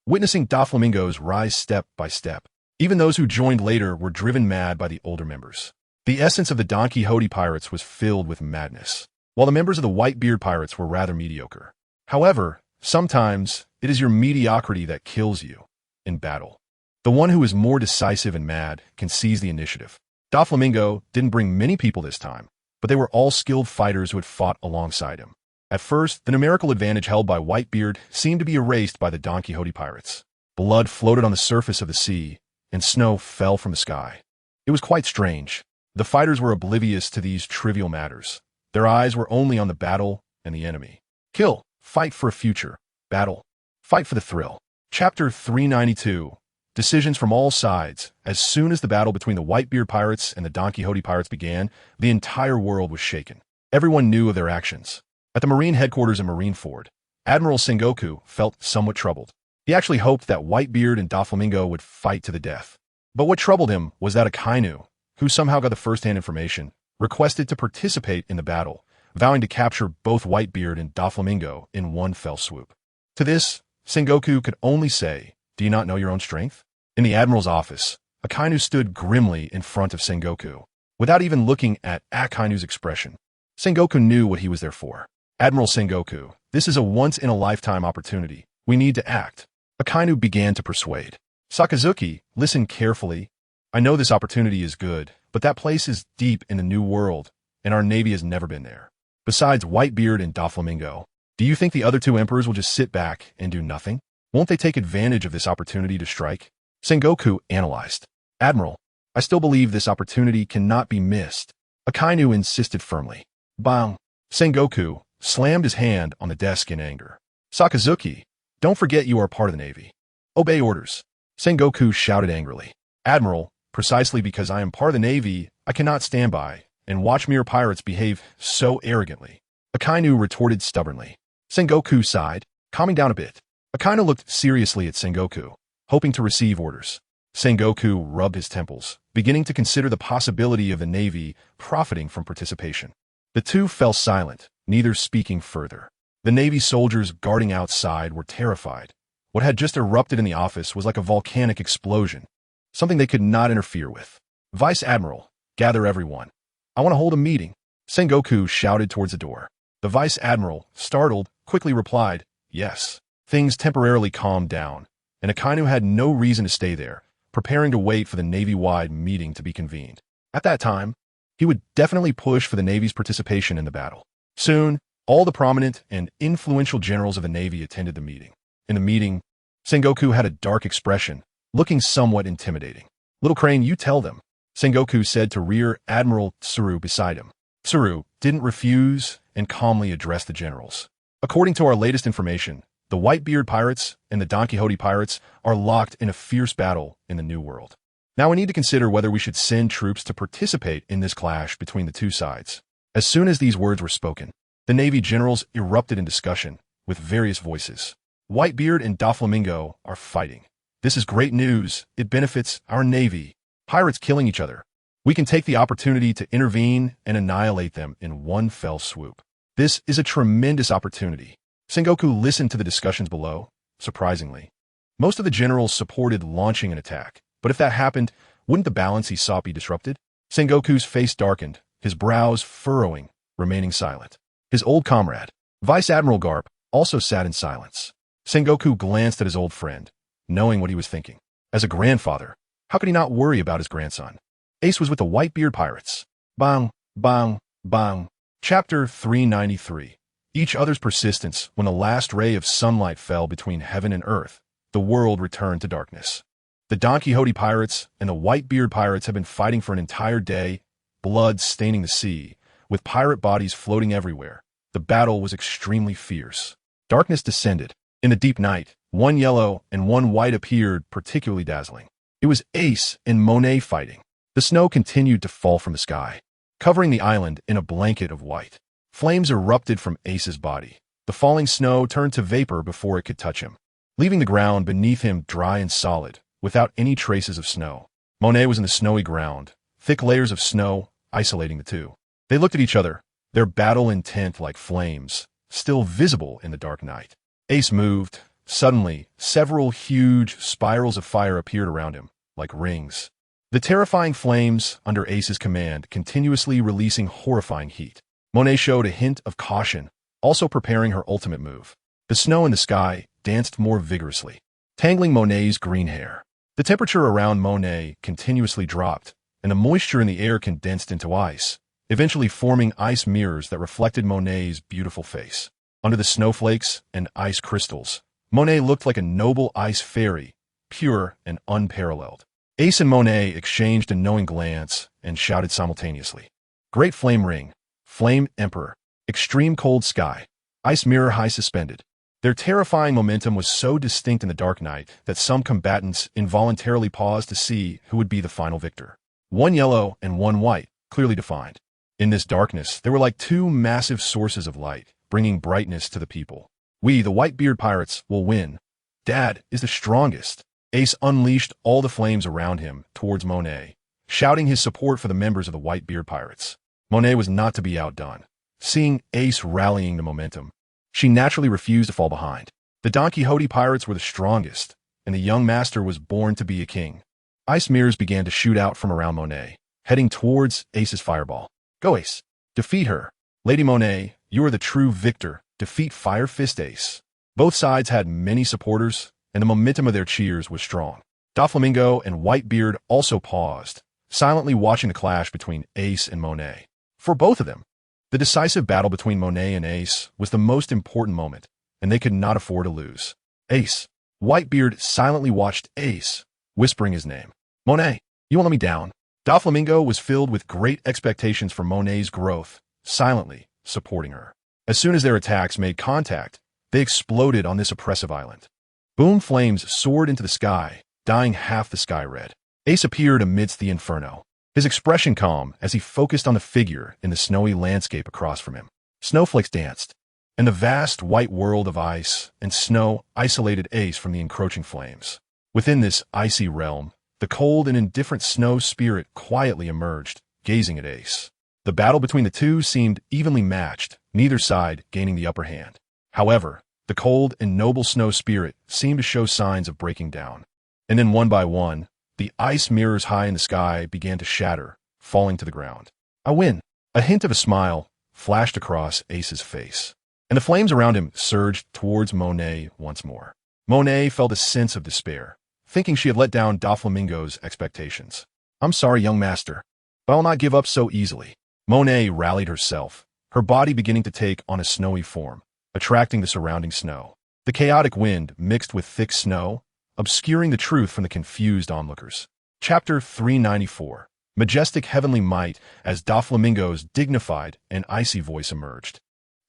Witnessing Doflamingo's rise step by step, even those who joined later were driven mad by the older members. The essence of the Donquixote pirates was filled with madness, while the members of the Whitebeard pirates were rather mediocre. However, sometimes it is your mediocrity that kills you in battle. The one who is more decisive and mad can seize the initiative. Doflamingo didn't bring many people this time, but they were all skilled fighters who had fought alongside him. At first, the numerical advantage held by Whitebeard seemed to be erased by the Donquixote pirates. Blood floated on the surface of the sea, and snow fell from the sky. It was quite strange. The fighters were oblivious to these trivial matters. Their eyes were only on the battle and the enemy. Kill, fight for a future, battle, fight for the thrill. Chapter 392. Decisions from all sides. As soon as the battle between the Whitebeard pirates and the Donquixote pirates began, the entire world was shaken. Everyone knew of their actions. At the Marine headquarters in Marineford, Admiral Sengoku felt somewhat troubled. He actually hoped that Whitebeard and Doflamingo would fight to the death. But what troubled him was that Akainu, who somehow got the first-hand information, requested to participate in the battle, vowing to capture both Whitebeard and Doflamingo in one fell swoop. To this, Sengoku could only say, "Do you not know your own strength?" In the Admiral's office, Akainu stood grimly in front of Sengoku. Without even looking at Akainu's expression, Sengoku knew what he was there for. "Admiral Sengoku, this is a once-in-a-lifetime opportunity. We need to act." Akainu began to persuade. "Sakazuki, listen carefully. I know this opportunity is good, but that place is deep in the New World, and our navy has never been there. Besides Whitebeard and Doflamingo, do you think the other two emperors will just sit back and do nothing? Won't they take advantage of this opportunity to strike? Sengoku analyzed. Admiral, I still believe this opportunity cannot be missed. Akainu insisted firmly. Bang! Sengoku slammed his hand on the desk in anger. Sakazuki, don't forget you are part of the Navy. Obey orders. Sengoku shouted angrily. Admiral, precisely because I am part of the Navy, I cannot stand by and watch mere pirates behave so arrogantly. Akainu retorted stubbornly. Sengoku sighed, calming down a bit. Akainu looked seriously at Sengoku, hoping to receive orders. Sengoku rubbed his temples, beginning to consider the possibility of the Navy profiting from participation. The two fell silent, neither speaking further. The Navy soldiers guarding outside were terrified. What had just erupted in the office was like a volcanic explosion, something they could not interfere with. Vice Admiral, gather everyone. I want to hold a meeting. Sengoku shouted towards the door. The Vice Admiral, startled, quickly replied, yes. Things temporarily calmed down, and Akainu had no reason to stay there, preparing to wait for the Navy-wide meeting to be convened. At that time, he would definitely push for the Navy's participation in the battle. Soon, all the prominent and influential generals of the Navy attended the meeting. In the meeting, Sengoku had a dark expression, looking somewhat intimidating. Little Crane, you tell them, Sengoku said to Rear Admiral Tsuru beside him. Tsuru didn't refuse and calmly addressed the generals. According to our latest information, the Whitebeard pirates and the Donquixote pirates are locked in a fierce battle in the New World. Now we need to consider whether we should send troops to participate in this clash between the two sides. As soon as these words were spoken, the Navy generals erupted in discussion with various voices. Whitebeard and Doflamingo are fighting. This is great news. It benefits our Navy. Pirates killing each other. We can take the opportunity to intervene and annihilate them in one fell swoop. This is a tremendous opportunity. Sengoku listened to the discussions below, surprisingly. Most of the generals supported launching an attack, but if that happened, wouldn't the balance he sought be disrupted? Sengoku's face darkened, his brows furrowing, remaining silent. His old comrade, Vice Admiral Garp, also sat in silence. Sengoku glanced at his old friend, knowing what he was thinking. As a grandfather, how could he not worry about his grandson? Ace was with the Whitebeard pirates. Bang, bang, bang. Chapter 393. Each other's persistence. When the last ray of sunlight fell between heaven and earth, the world returned to darkness. The Donquixote pirates and the Whitebeard pirates had been fighting for an entire day, blood staining the sea, with pirate bodies floating everywhere. The battle was extremely fierce. Darkness descended. In the deep night, one yellow and one white appeared, particularly dazzling. It was Ace and Monet fighting. The snow continued to fall from the sky, covering the island in a blanket of white. Flames erupted from Ace's body. The falling snow turned to vapor before it could touch him, leaving the ground beneath him dry and solid, without any traces of snow. Monet was in the snowy ground, thick layers of snow isolating the two. They looked at each other, their battle intent like flames, still visible in the dark night. Ace moved. Suddenly, several huge spirals of fire appeared around him, like rings. The terrifying flames, under Ace's command, continuously releasing horrifying heat. Monet showed a hint of caution, also preparing her ultimate move. The snow in the sky danced more vigorously, tangling Monet's green hair. The temperature around Monet continuously dropped, and the moisture in the air condensed into ice, eventually forming ice mirrors that reflected Monet's beautiful face. Under the snowflakes and ice crystals, Monet looked like a noble ice fairy, pure and unparalleled. Ace and Monet exchanged a knowing glance and shouted simultaneously. Great Flame Ring, Flame Emperor, Extreme Cold Sky, Ice Mirror High Suspended. Their terrifying momentum was so distinct in the dark night that some combatants involuntarily paused to see who would be the final victor. One yellow and one white, clearly defined. In this darkness, they were like two massive sources of light, bringing brightness to the people. We, the Whitebeard pirates, will win. Dad is the strongest. Ace unleashed all the flames around him towards Monet, shouting his support for the members of the Whitebeard pirates. Monet was not to be outdone. Seeing Ace rallying the momentum, she naturally refused to fall behind. The Donquixote pirates were the strongest, and the young master was born to be a king. Ice mirrors began to shoot out from around Monet, heading towards Ace's fireball. Go, Ace. Defeat her. Lady Monet, you are the true victor. Defeat Fire Fist Ace. Both sides had many supporters, and the momentum of their cheers was strong. Doflamingo and Whitebeard also paused, silently watching the clash between Ace and Monet. For both of them, the decisive battle between Monet and Ace was the most important moment, and they could not afford to lose. Ace, Whitebeard silently watched Ace, whispering his name. Monet, you won't let me down. Doflamingo was filled with great expectations for Monet's growth, silently supporting her. As soon as their attacks made contact, they exploded on this oppressive island. Boom flames soared into the sky, dyeing half the sky red. Ace appeared amidst the inferno, his expression calm as he focused on the figure in the snowy landscape across from him. Snowflakes danced, and the vast white world of ice and snow isolated Ace from the encroaching flames. Within this icy realm, the cold and indifferent snow spirit quietly emerged, gazing at Ace. The battle between the two seemed evenly matched, neither side gaining the upper hand. However, the cold and noble snow spirit seemed to show signs of breaking down. And then one by one, the ice mirrors high in the sky began to shatter, falling to the ground. I win. A hint of a smile flashed across Ace's face, and the flames around him surged towards Monet once more. Monet felt a sense of despair, thinking she had let down Doflamingo's expectations. I'm sorry, young master, but I'll not give up so easily. Monet rallied herself, her body beginning to take on a snowy form, attracting the surrounding snow. The chaotic wind mixed with thick snow, obscuring the truth from the confused onlookers. Chapter 394. Majestic heavenly might as Doflamingo's dignified and icy voice emerged.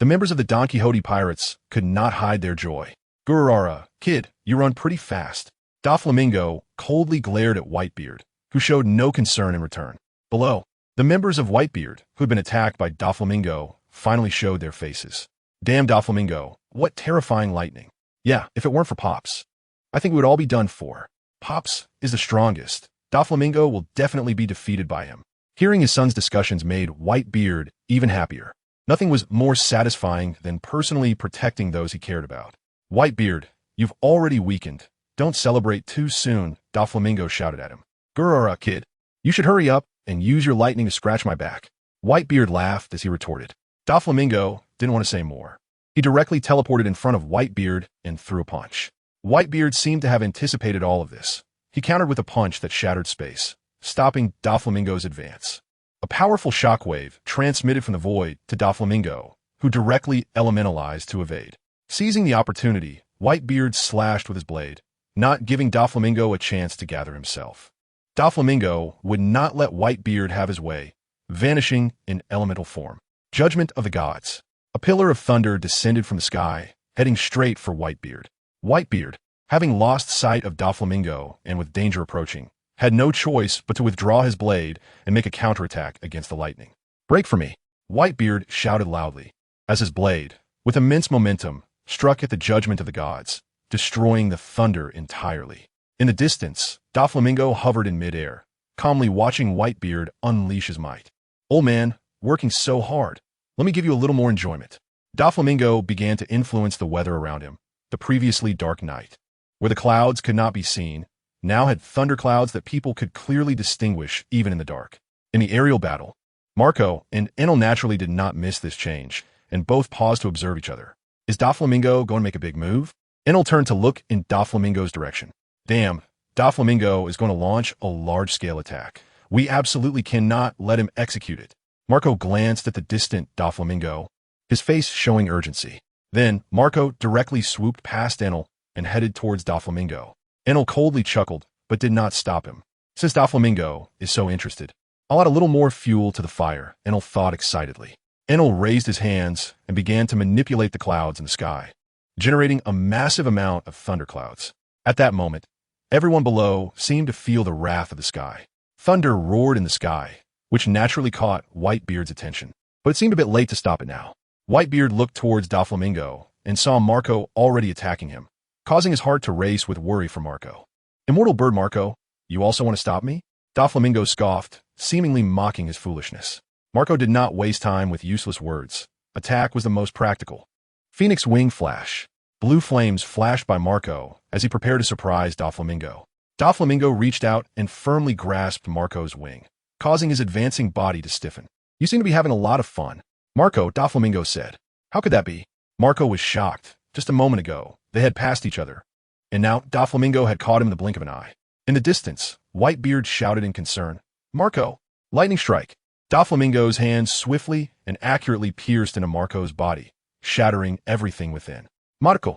The members of the Donquixote pirates could not hide their joy. Gururara, kid, you run pretty fast. Doflamingo coldly glared at Whitebeard, who showed no concern in return. Below, the members of Whitebeard, who had been attacked by Doflamingo, finally showed their faces. Damn Doflamingo, what terrifying lightning. Yeah, if it weren't for Pops, I think we would all be done for. Pops is the strongest. Doflamingo will definitely be defeated by him. Hearing his son's discussions made Whitebeard even happier. Nothing was more satisfying than personally protecting those he cared about. Whitebeard, you've already weakened. Don't celebrate too soon, Doflamingo shouted at him. Gurura, kid, you should hurry up and use your lightning to scratch my back. Whitebeard laughed as he retorted. Doflamingo didn't want to say more. He directly teleported in front of Whitebeard and threw a punch. Whitebeard seemed to have anticipated all of this. He countered with a punch that shattered space, stopping Doflamingo's advance. A powerful shockwave transmitted from the void to Doflamingo, who directly elementalized to evade. Seizing the opportunity, Whitebeard slashed with his blade, not giving Doflamingo a chance to gather himself. Doflamingo would not let Whitebeard have his way, vanishing in elemental form. Judgment of the gods. A pillar of thunder descended from the sky, heading straight for Whitebeard. Whitebeard, having lost sight of Doflamingo and with danger approaching, had no choice but to withdraw his blade and make a counterattack against the lightning. Break for me, Whitebeard shouted loudly, as his blade, with immense momentum, struck at the judgment of the gods, destroying the thunder entirely. In the distance, Doflamingo hovered in midair, calmly watching Whitebeard unleash his might. Old man, working so hard. Let me give you a little more enjoyment. Doflamingo began to influence the weather around him. The previously dark night, where the clouds could not be seen, now had thunderclouds that people could clearly distinguish even in the dark. In the aerial battle, Marco and Enel naturally did not miss this change, and both paused to observe each other. Is Doflamingo going to make a big move? Enel turned to look in Doflamingo's direction. Damn, Doflamingo is going to launch a large-scale attack. We absolutely cannot let him execute it. Marco glanced at the distant Doflamingo, his face showing urgency. Then, Marco directly swooped past Enel and headed towards Doflamingo. Enel coldly chuckled, but did not stop him. Since Doflamingo is so interested, I'll add a little more fuel to the fire, Enel thought excitedly. Enel raised his hands and began to manipulate the clouds in the sky, generating a massive amount of thunderclouds. At that moment, everyone below seemed to feel the wrath of the sky. Thunder roared in the sky, which naturally caught Whitebeard's attention, but it seemed a bit late to stop it now. Whitebeard looked towards Doflamingo and saw Marco already attacking him, causing his heart to race with worry for Marco. Immortal bird Marco, you also want to stop me? Doflamingo scoffed, seemingly mocking his foolishness. Marco did not waste time with useless words. Attack was the most practical. Phoenix wing flash. Blue flames flashed by Marco as he prepared to surprise Doflamingo. Doflamingo reached out and firmly grasped Marco's wing, causing his advancing body to stiffen. You seem to be having a lot of fun. Marco, Doflamingo said. How could that be? Marco was shocked. Just a moment ago, they had passed each other, and now Doflamingo had caught him in the blink of an eye. In the distance, Whitebeard shouted in concern. Marco, lightning strike. Doflamingo's hand swiftly and accurately pierced into Marco's body, shattering everything within. Marco.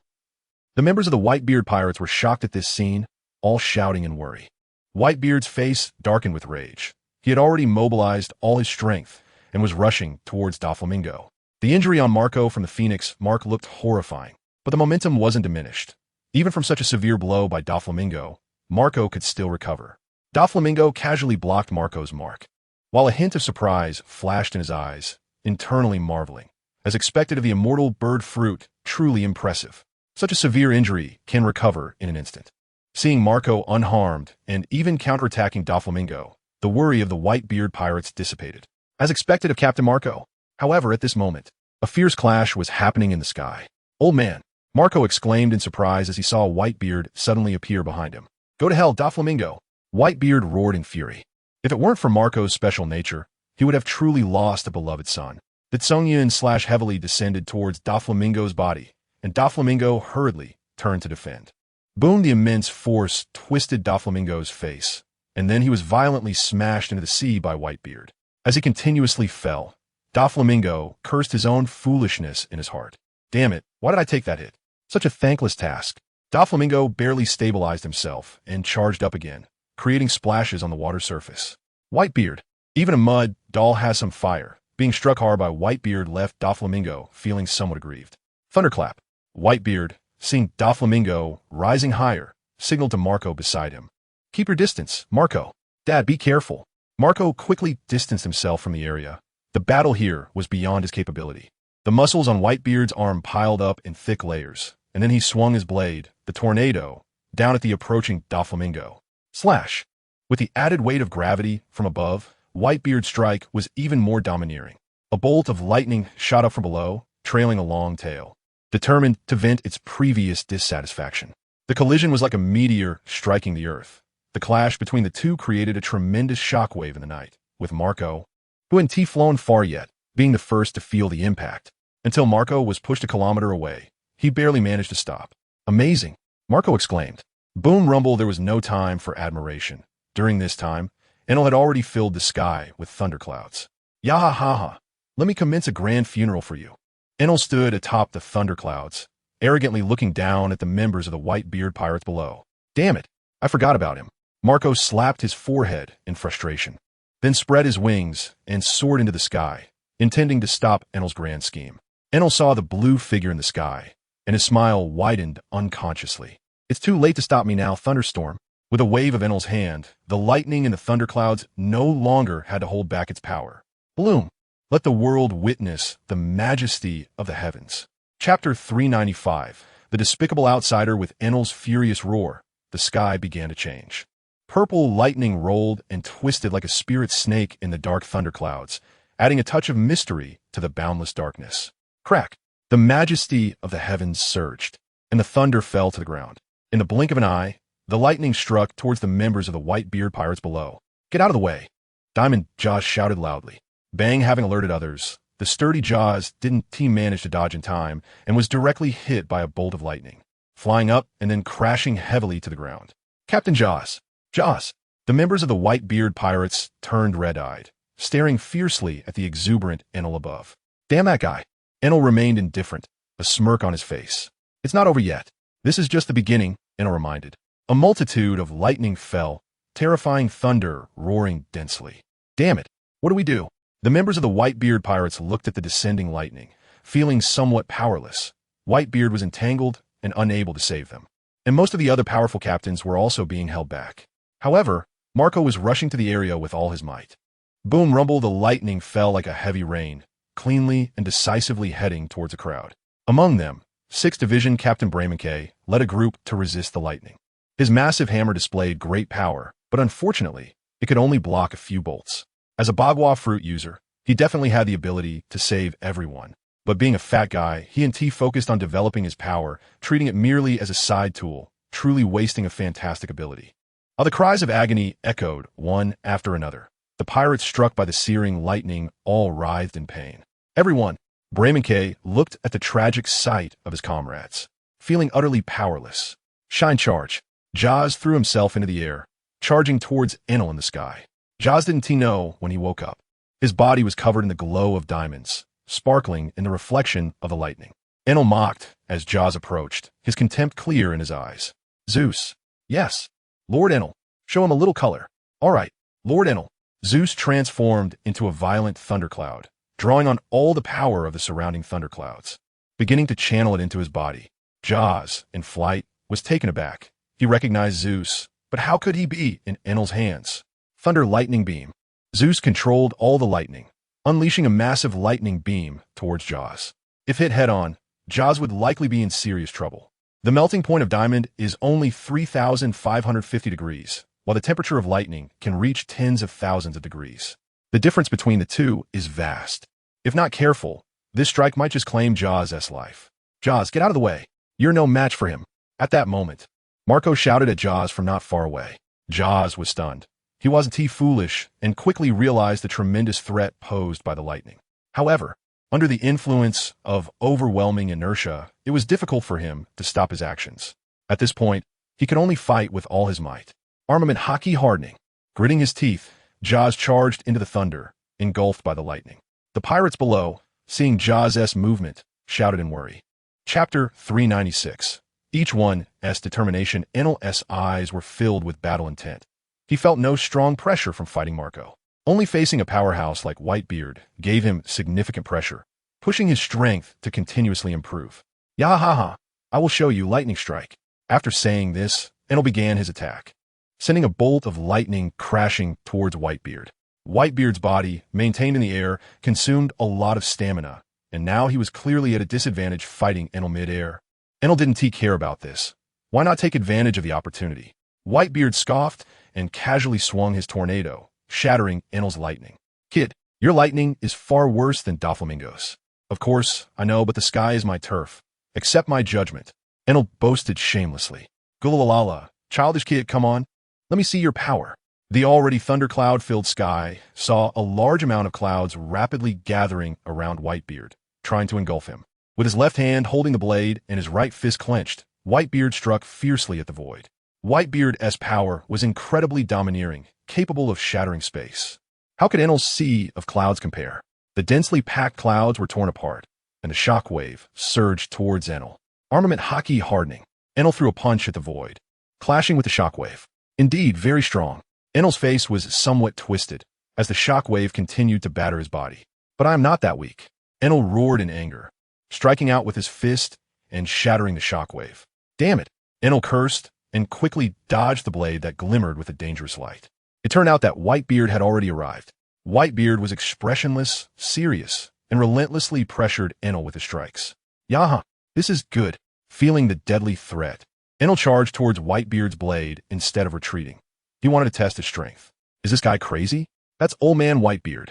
The members of the Whitebeard pirates were shocked at this scene, all shouting in worry. Whitebeard's face darkened with rage. He had already mobilized all his strength and was rushing towards Doflamingo. The injury on Marco from the Phoenix mark looked horrifying, but the momentum wasn't diminished. Even from such a severe blow by Doflamingo, Marco could still recover. Doflamingo casually blocked Marco's mark, while a hint of surprise flashed in his eyes, internally marveling. As expected of the immortal bird fruit, truly impressive. Such a severe injury can recover in an instant. Seeing Marco unharmed and even counterattacking Doflamingo, the worry of the Whitebeard pirates dissipated. As expected of Captain Marco. However, at this moment, a fierce clash was happening in the sky. "Old man," Marco exclaimed in surprise as he saw Whitebeard suddenly appear behind him. "Go to hell, Doflamingo!" Whitebeard roared in fury. If it weren't for Marco's special nature, he would have truly lost a beloved son. The Tsungyan heavily descended towards Doflamingo's body, and Doflamingo hurriedly turned to defend. Boom! The immense force twisted Doflamingo's face, and then he was violently smashed into the sea by Whitebeard. As he continuously fell, Doflamingo cursed his own foolishness in his heart. Damn it, why did I take that hit? Such a thankless task. Doflamingo barely stabilized himself and charged up again, creating splashes on the water surface. Whitebeard, even a mud doll has some fire. Being struck hard by Whitebeard left Doflamingo feeling somewhat aggrieved. Thunderclap. Whitebeard, seeing Doflamingo rising higher, signaled to Marco beside him. "Keep your distance, Marco. Dad, be careful." Marco quickly distanced himself from the area. The battle here was beyond his capability. The muscles on Whitebeard's arm piled up in thick layers, and then he swung his blade, the tornado, down at the approaching Doflamingo. Slash! With the added weight of gravity from above, Whitebeard's strike was even more domineering. A bolt of lightning shot up from below, trailing a long tail, determined to vent its previous dissatisfaction. The collision was like a meteor striking the earth. The clash between the two created a tremendous shockwave in the night, with Marco, who hadn't flown far yet, being the first to feel the impact. Until Marco was pushed a kilometer away, he barely managed to stop. "Amazing!" Marco exclaimed. Boom rumble, there was no time for admiration. During this time, Enel had already filled the sky with thunderclouds. "Yaha-ha-ha! Let me commence a grand funeral for you." Enel stood atop the thunderclouds, arrogantly looking down at the members of the Whitebeard pirates below. "Damn it, I forgot about him." Marco slapped his forehead in frustration, then spread his wings and soared into the sky, intending to stop Enel's grand scheme. Enel saw the blue figure in the sky, and his smile widened unconsciously. "It's too late to stop me now, Thunderstorm." With a wave of Enel's hand, the lightning in the thunderclouds no longer had to hold back its power. Bloom! Let the world witness the majesty of the heavens. Chapter 395. The Despicable Outsider. With Enel's furious roar, the sky began to change. Purple lightning rolled and twisted like a spirit snake in the dark thunderclouds, adding a touch of mystery to the boundless darkness. Crack! The majesty of the heavens surged, and the thunder fell to the ground. In the blink of an eye, the lightning struck towards the members of the Whitebeard pirates below. "Get out of the way!" Diamond Jaws shouted loudly. Bang having alerted others, the sturdy Jaws didn't manage to dodge in time and was directly hit by a bolt of lightning, flying up and then crashing heavily to the ground. "Captain Jaws! Jaws!" The members of the Whitebeard pirates turned red-eyed, staring fiercely at the exuberant Enel above. "Damn that guy!" Enel remained indifferent, a smirk on his face. "It's not over yet. This is just the beginning," Enel reminded. A multitude of lightning fell, terrifying thunder roaring densely. "Damn it, what do we do?" The members of the Whitebeard pirates looked at the descending lightning, feeling somewhat powerless. Whitebeard was entangled and unable to save them, and most of the other powerful captains were also being held back. However, Marco was rushing to the area with all his might. Boom rumble, the lightning fell like a heavy rain, cleanly and decisively heading towards a crowd. Among them, 6th Division Captain Bremenke led a group to resist the lightning. His massive hammer displayed great power, but unfortunately, it could only block a few bolts. As a bagua fruit user, he definitely had the ability to save everyone. But being a fat guy, he focused on developing his power, treating it merely as a side tool, truly wasting a fantastic ability. The cries of agony echoed, one after another. The pirates struck by the searing lightning all writhed in pain. Everyone, Bremenke looked at the tragic sight of his comrades, feeling utterly powerless. Shine charge! Jaws threw himself into the air, charging towards Enel in the sky. Jaws didn't know when he woke up. His body was covered in the glow of diamonds, sparkling in the reflection of the lightning. Enel mocked as Jaws approached, his contempt clear in his eyes. Zeus. Yes. Lord Enel. Show him a little color. All right, Lord Enel. Zeus transformed into a violent thundercloud, drawing on all the power of the surrounding thunderclouds, beginning to channel it into his body. Jaws, in flight, was taken aback. He recognized Zeus, but how could he be in Enel's hands? Thunder lightning beam. Zeus controlled all the lightning, unleashing a massive lightning beam towards Jaws. If hit head-on, Jaws would likely be in serious trouble. The melting point of diamond is only 3,550 degrees, while the temperature of lightning can reach tens of thousands of degrees. The difference between the two is vast. If not careful, this strike might just claim Jaws' life. Jaws, get out of the way. You're no match for him. At that moment, Marco shouted at Jaws from not far away. Jaws was stunned. He wasn't foolish and quickly realized the tremendous threat posed by the lightning. However, under the influence of overwhelming inertia, it was difficult for him to stop his actions. At this point, he could only fight with all his might. Armament hockey hardening. Gritting his teeth, Jaws charged into the thunder, engulfed by the lightning. The pirates below, seeing Jaws' movement, shouted in worry. Chapter 396. Each one's determination. Enel's eyes were filled with battle intent. He felt no strong pressure from fighting Marco. Only facing a powerhouse like Whitebeard gave him significant pressure, pushing his strength to continuously improve. Yahaha, I will show you lightning strike. After saying this, Enel began his attack, sending a bolt of lightning crashing towards Whitebeard. Whitebeard's body, maintained in the air, consumed a lot of stamina, and now he was clearly at a disadvantage fighting Enel mid-air. Enel didn't care about this. Why not take advantage of the opportunity? Whitebeard scoffed and casually swung his tornado, shattering Enel's lightning. Kid, your lightning is far worse than Doflamingo's. Of course, I know, but the sky is my turf. Accept my judgment. Enel boasted shamelessly. Gulalala, childish kid, come on. Let me see your power. The already thundercloud-filled sky saw a large amount of clouds rapidly gathering around Whitebeard, trying to engulf him. With his left hand holding the blade and his right fist clenched, Whitebeard struck fiercely at the void. Whitebeard's power was incredibly domineering, capable of shattering space. How could Enel's sea of clouds compare? The densely packed clouds were torn apart, and a shockwave surged towards Enel. Armament hockey hardening. Enel threw a punch at the void, clashing with the shockwave. Indeed, very strong. Enel's face was somewhat twisted as the shockwave continued to batter his body. But I am not that weak. Enel roared in anger, striking out with his fist and shattering the shockwave. Damn it! Enel cursed and quickly dodged the blade that glimmered with a dangerous light. It turned out that Whitebeard had already arrived. Whitebeard was expressionless, serious, and relentlessly pressured Enel with his strikes. Yaha, this is good. Feeling the deadly threat, Enel charged towards Whitebeard's blade instead of retreating. He wanted to test his strength. Is this guy crazy? That's old man Whitebeard.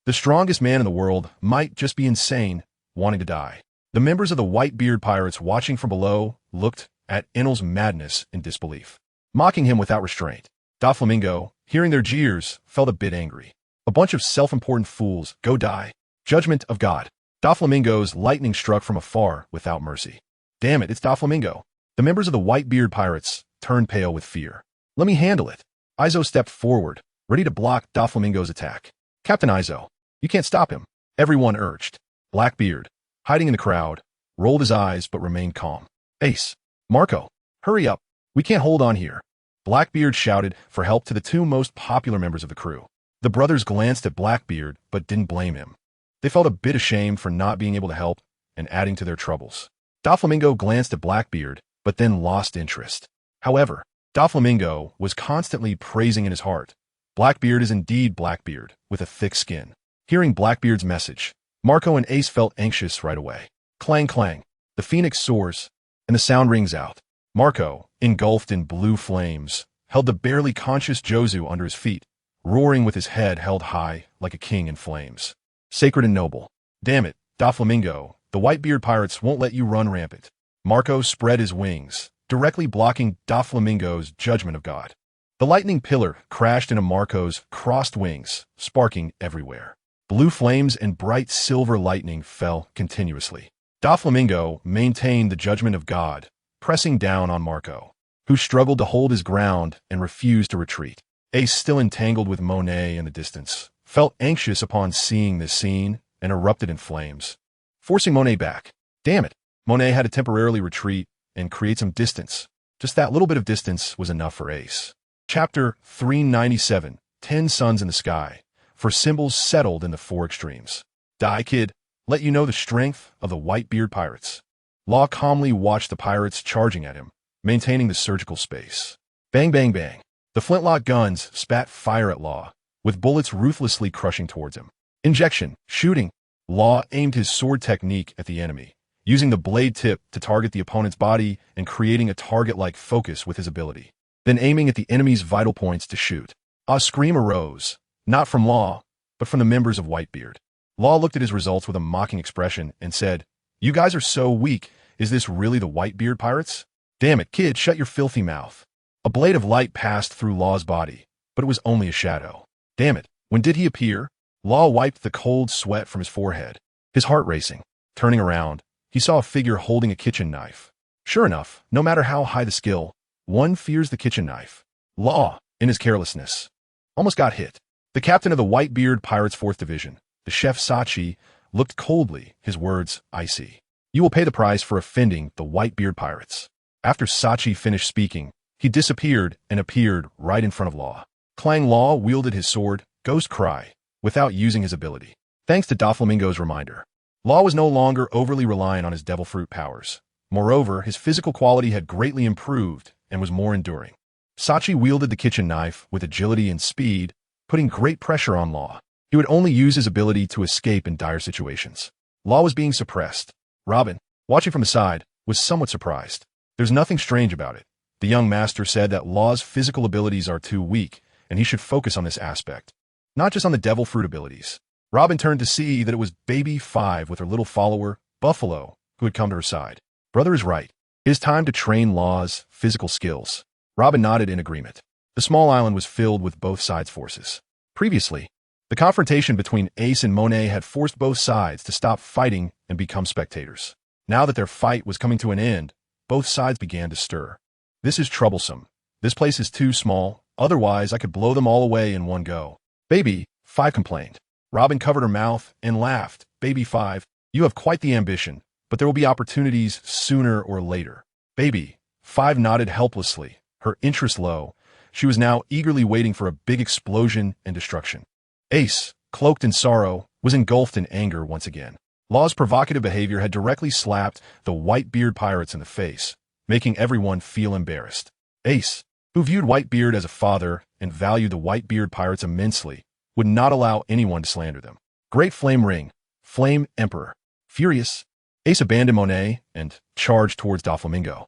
The strongest man in the world might just be insane, wanting to die. The members of the Whitebeard pirates watching from below looked at Enel's madness in disbelief, mocking him without restraint. Doflamingo, hearing their jeers, felt a bit angry. A bunch of self-important fools, go die. Judgment of God. Doflamingo's lightning struck from afar without mercy. Damn it, it's Doflamingo. The members of the Whitebeard pirates turned pale with fear. Let me handle it. Izo stepped forward, ready to block Doflamingo's attack. Captain Izo, you can't stop him, everyone urged. Blackbeard, hiding in the crowd, rolled his eyes but remained calm. Ace, Marco, hurry up. We can't hold on here. Blackbeard shouted for help to the two most popular members of the crew. The brothers glanced at Blackbeard but didn't blame him. They felt a bit ashamed for not being able to help and adding to their troubles. Doflamingo glanced at Blackbeard but then lost interest. However, Doflamingo was constantly praising in his heart. Blackbeard is indeed Blackbeard, with a thick skin. Hearing Blackbeard's message, Marco and Ace felt anxious right away. Clang clang, the phoenix soars, and the sound rings out. Marco, engulfed in blue flames, held the barely conscious Jozu under his feet, roaring with his head held high like a king in flames. Sacred and noble. Damn it, Doflamingo, the Whitebeard pirates won't let you run rampant. Marco spread his wings, directly blocking Doflamingo's judgment of God. The lightning pillar crashed into Marco's crossed wings, sparking everywhere. Blue flames and bright silver lightning fell continuously. Doflamingo maintained the judgment of God, pressing down on Marco, who struggled to hold his ground and refused to retreat. Ace, still entangled with Monet in the distance, felt anxious upon seeing this scene and erupted in flames, forcing Monet back. Damn it! Monet had to temporarily retreat and create some distance. Just that little bit of distance was enough for Ace. Chapter 397, 10 Suns in the Sky, for symbols settled in the four extremes. Die, kid, let you know the strength of the Whitebeard pirates. Law calmly watched the pirates charging at him, maintaining the surgical space. Bang, bang, bang. The flintlock guns spat fire at Law, with bullets ruthlessly crushing towards him. Injection, shooting. Law aimed his sword technique at the enemy, using the blade tip to target the opponent's body and creating a target-like focus with his ability, then aiming at the enemy's vital points to shoot. A scream arose, not from Law, but from the members of Whitebeard. Law looked at his results with a mocking expression and said, "You guys are so weak. Is this really the Whitebeard pirates? Damn it, kid, shut your filthy mouth." A blade of light passed through Law's body, but it was only a shadow. Damn it, when did he appear? Law wiped the cold sweat from his forehead, his heart racing. Turning around, he saw a figure holding a kitchen knife. Sure enough, no matter how high the skill, one fears the kitchen knife. Law, in his carelessness, almost got hit. The captain of the Whitebeard Pirates' 4th Division, the chef Sachi, looked coldly, his words icy. "You will pay the price for offending the Whitebeard Pirates." After Sachi finished speaking, he disappeared and appeared right in front of Law. Clang. Law wielded his sword, Ghost Cry, without using his ability. Thanks to Doflamingo's reminder, Law was no longer overly reliant on his devil fruit powers. Moreover, his physical quality had greatly improved and was more enduring. Sachi wielded the kitchen knife with agility and speed, putting great pressure on Law. He would only use his ability to escape in dire situations. Law was being suppressed. Robin, watching from the side, was somewhat surprised. There's nothing strange about it. The young master said that Law's physical abilities are too weak, and he should focus on this aspect, not just on the devil fruit abilities. Robin turned to see that it was Baby 5 with her little follower, Buffalo, who had come to her side. Brother is right. It is time to train Law's physical skills. Robin nodded in agreement. The small island was filled with both sides' forces. Previously, the confrontation between Ace and Monet had forced both sides to stop fighting and become spectators. Now that their fight was coming to an end, both sides began to stir. "This is troublesome. This place is too small, otherwise I could blow them all away in one go." Baby 5 complained. Robin covered her mouth and laughed. "Baby 5, you have quite the ambition, but there will be opportunities sooner or later." Baby 5 nodded helplessly, her interest low. She was now eagerly waiting for a big explosion and destruction. Ace, cloaked in sorrow, was engulfed in anger once again. Law's provocative behavior had directly slapped the Whitebeard pirates in the face, making everyone feel embarrassed. Ace, who viewed Whitebeard as a father and valued the Whitebeard pirates immensely, would not allow anyone to slander them. Great Flame Ring, Flame Emperor. Furious, Ace abandoned Monet and charged towards Doflamingo.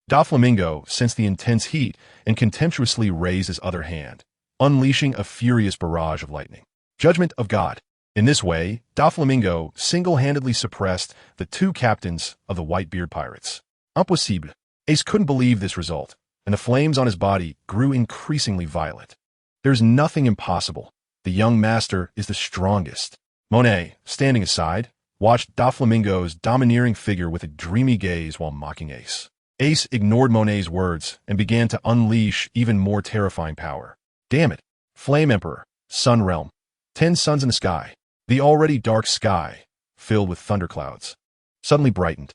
Doflamingo sensed the intense heat and contemptuously raised his other hand, unleashing a furious barrage of lightning. Judgment of God. In this way, Doflamingo single-handedly suppressed the 2 captains of the Whitebeard pirates. Impossible. Ace couldn't believe this result, and the flames on his body grew increasingly violent. There's nothing impossible. The young master is the strongest. Monet, standing aside, watched Doflamingo's domineering figure with a dreamy gaze while mocking Ace. Ace ignored Monet's words and began to unleash even more terrifying power. Damn it. Flame Emperor, Sun Realm. 10 suns in the sky. The already dark sky, filled with thunderclouds, suddenly brightened.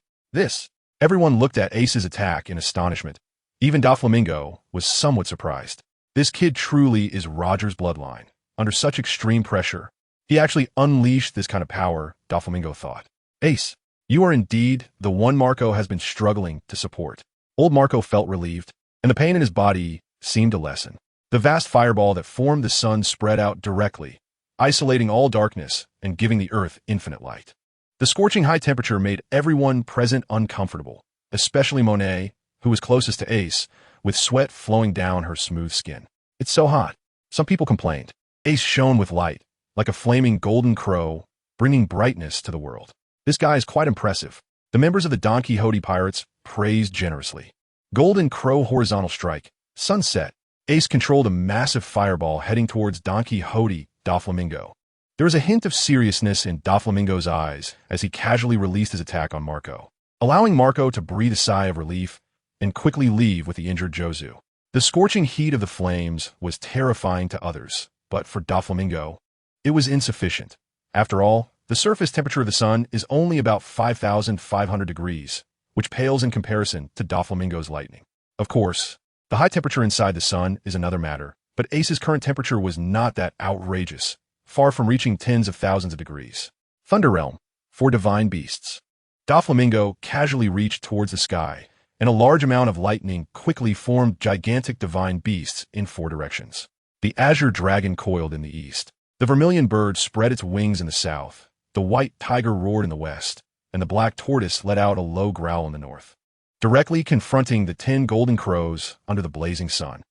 Everyone looked at Ace's attack in astonishment. Even Doflamingo was somewhat surprised. This kid truly is Roger's bloodline. Under such extreme pressure, he actually unleashed this kind of power, Doflamingo thought. Ace, you are indeed the one Marco has been struggling to support. Old Marco felt relieved, and the pain in his body seemed to lessen. The vast fireball that formed the sun spread out directly, isolating all darkness and giving the earth infinite light. The scorching high temperature made everyone present uncomfortable, especially Monet, who was closest to Ace, with sweat flowing down her smooth skin. "It's so hot," some people complained. Ace shone with light, like a flaming golden crow, bringing brightness to the world. "This guy is quite impressive." The members of the Donquixote pirates praised generously. Golden Crow horizontal strike. Sunset. Ace controlled a massive fireball heading towards Donquixote Doflamingo. There was a hint of seriousness in Doflamingo's eyes as he casually released his attack on Marco, allowing Marco to breathe a sigh of relief and quickly leave with the injured Jozu. The scorching heat of the flames was terrifying to others, but for Doflamingo, it was insufficient. After all, The surface temperature of the sun is only about 5,500 degrees, which pales in comparison to Doflamingo's lightning. Of course, the high temperature inside the sun is another matter, but Ace's current temperature was not that outrageous, far from reaching tens of thousands of degrees. Thunder Realm, for divine beasts. Doflamingo casually reached towards the sky, and a large amount of lightning quickly formed gigantic divine beasts in 4 directions. The azure dragon coiled in the east. The vermilion bird spread its wings in the south. The white tiger roared in the west, and the black tortoise let out a low growl in the north, directly confronting the 10 golden crows under the blazing sun.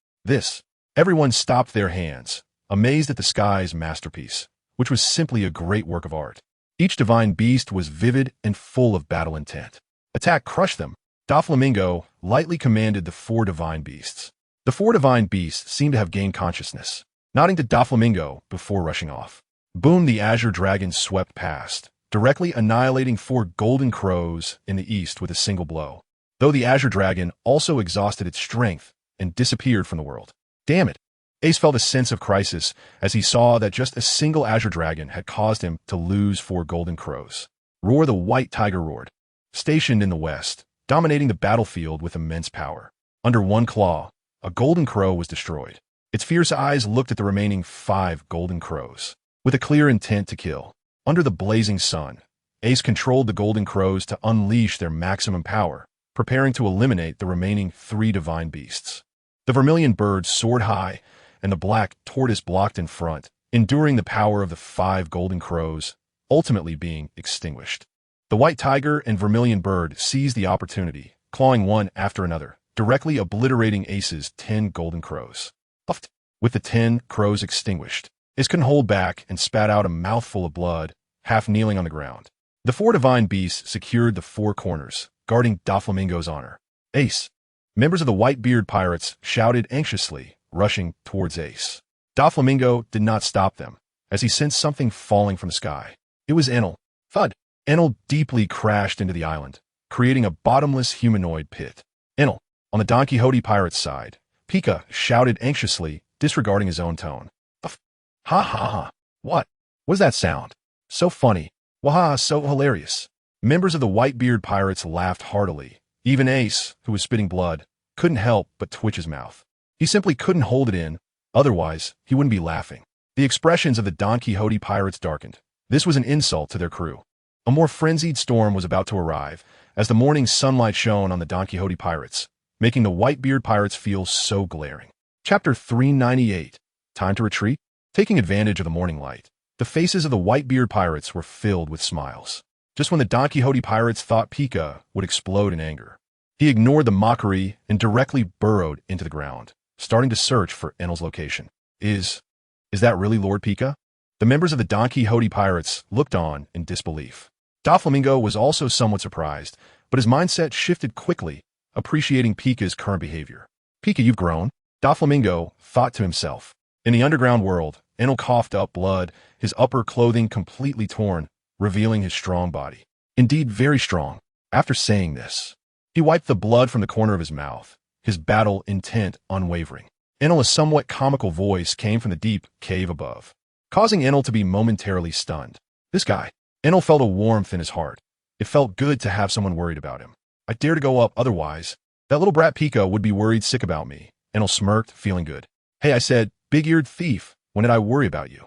Everyone stopped their hands, amazed at the sky's masterpiece, which was simply a great work of art. Each divine beast was vivid and full of battle intent. Attack, crush them. Doflamingo lightly commanded the 4 divine beasts. The 4 divine beasts seemed to have gained consciousness, nodding to Doflamingo before rushing off. Boom, the azure dragon swept past, directly annihilating 4 golden crows in the east with a single blow, though the azure dragon also exhausted its strength and disappeared from the world. Damn it! Ace felt a sense of crisis as he saw that just a single azure dragon had caused him to lose 4 golden crows. Roar, the white tiger roared, stationed in the west, dominating the battlefield with immense power. Under one claw, a golden crow was destroyed. Its fierce eyes looked at the remaining 5 golden crows, with a clear intent to kill. Under the blazing sun, Ace controlled the golden crows to unleash their maximum power, preparing to eliminate the remaining 3 divine beasts. The vermilion bird soared high, and the black tortoise blocked in front, enduring the power of the 5 golden crows, ultimately being extinguished. The white tiger and vermilion bird seized the opportunity, clawing one after another, directly obliterating Ace's 10 golden crows. Puffed. With the 10 crows extinguished, Ace couldn't hold back and spat out a mouthful of blood, half kneeling on the ground. The 4 divine beasts secured the 4 corners, guarding Doflamingo's honor. Ace! Members of the Whitebeard pirates shouted anxiously, rushing towards Ace. Doflamingo did not stop them, as he sensed something falling from the sky. It was Enel. Thud! Enel deeply crashed into the island, creating a bottomless humanoid pit. Enel! On the Donquixote pirate's side, Pika shouted anxiously, disregarding his own tone. Ha ha ha. What? What is that sound? So funny. Waha, so hilarious. Members of the Whitebeard pirates laughed heartily. Even Ace, who was spitting blood, couldn't help but twitch his mouth. He simply couldn't hold it in, otherwise he wouldn't be laughing. The expressions of the Donquixote pirates darkened. This was an insult to their crew. A more frenzied storm was about to arrive, as the morning sunlight shone on the Donquixote pirates, making the Whitebeard pirates feel so glaring. Chapter 398. Time to retreat? Taking advantage of the morning light, the faces of the Whitebeard pirates were filled with smiles. Just when the Donquixote pirates thought Pika would explode in anger, he ignored the mockery and directly burrowed into the ground, starting to search for Enel's location. Is that really Lord Pika? The members of the Donquixote pirates looked on in disbelief. Doflamingo was also somewhat surprised, but his mindset shifted quickly, appreciating Pika's current behavior. Pika, you've grown, Doflamingo thought to himself. In the underground world, Enel coughed up blood, his upper clothing completely torn, revealing his strong body. Indeed, very strong. After saying this, he wiped the blood from the corner of his mouth, his battle intent unwavering. Enel, a somewhat comical voice came from the deep cave above, causing Enel to be momentarily stunned. This guy. Enel felt a warmth in his heart. It felt good to have someone worried about him. I dare to go up, otherwise that little brat Pika would be worried sick about me. Enel smirked, feeling good. Hey, I said, big-eared thief, when did I worry about you?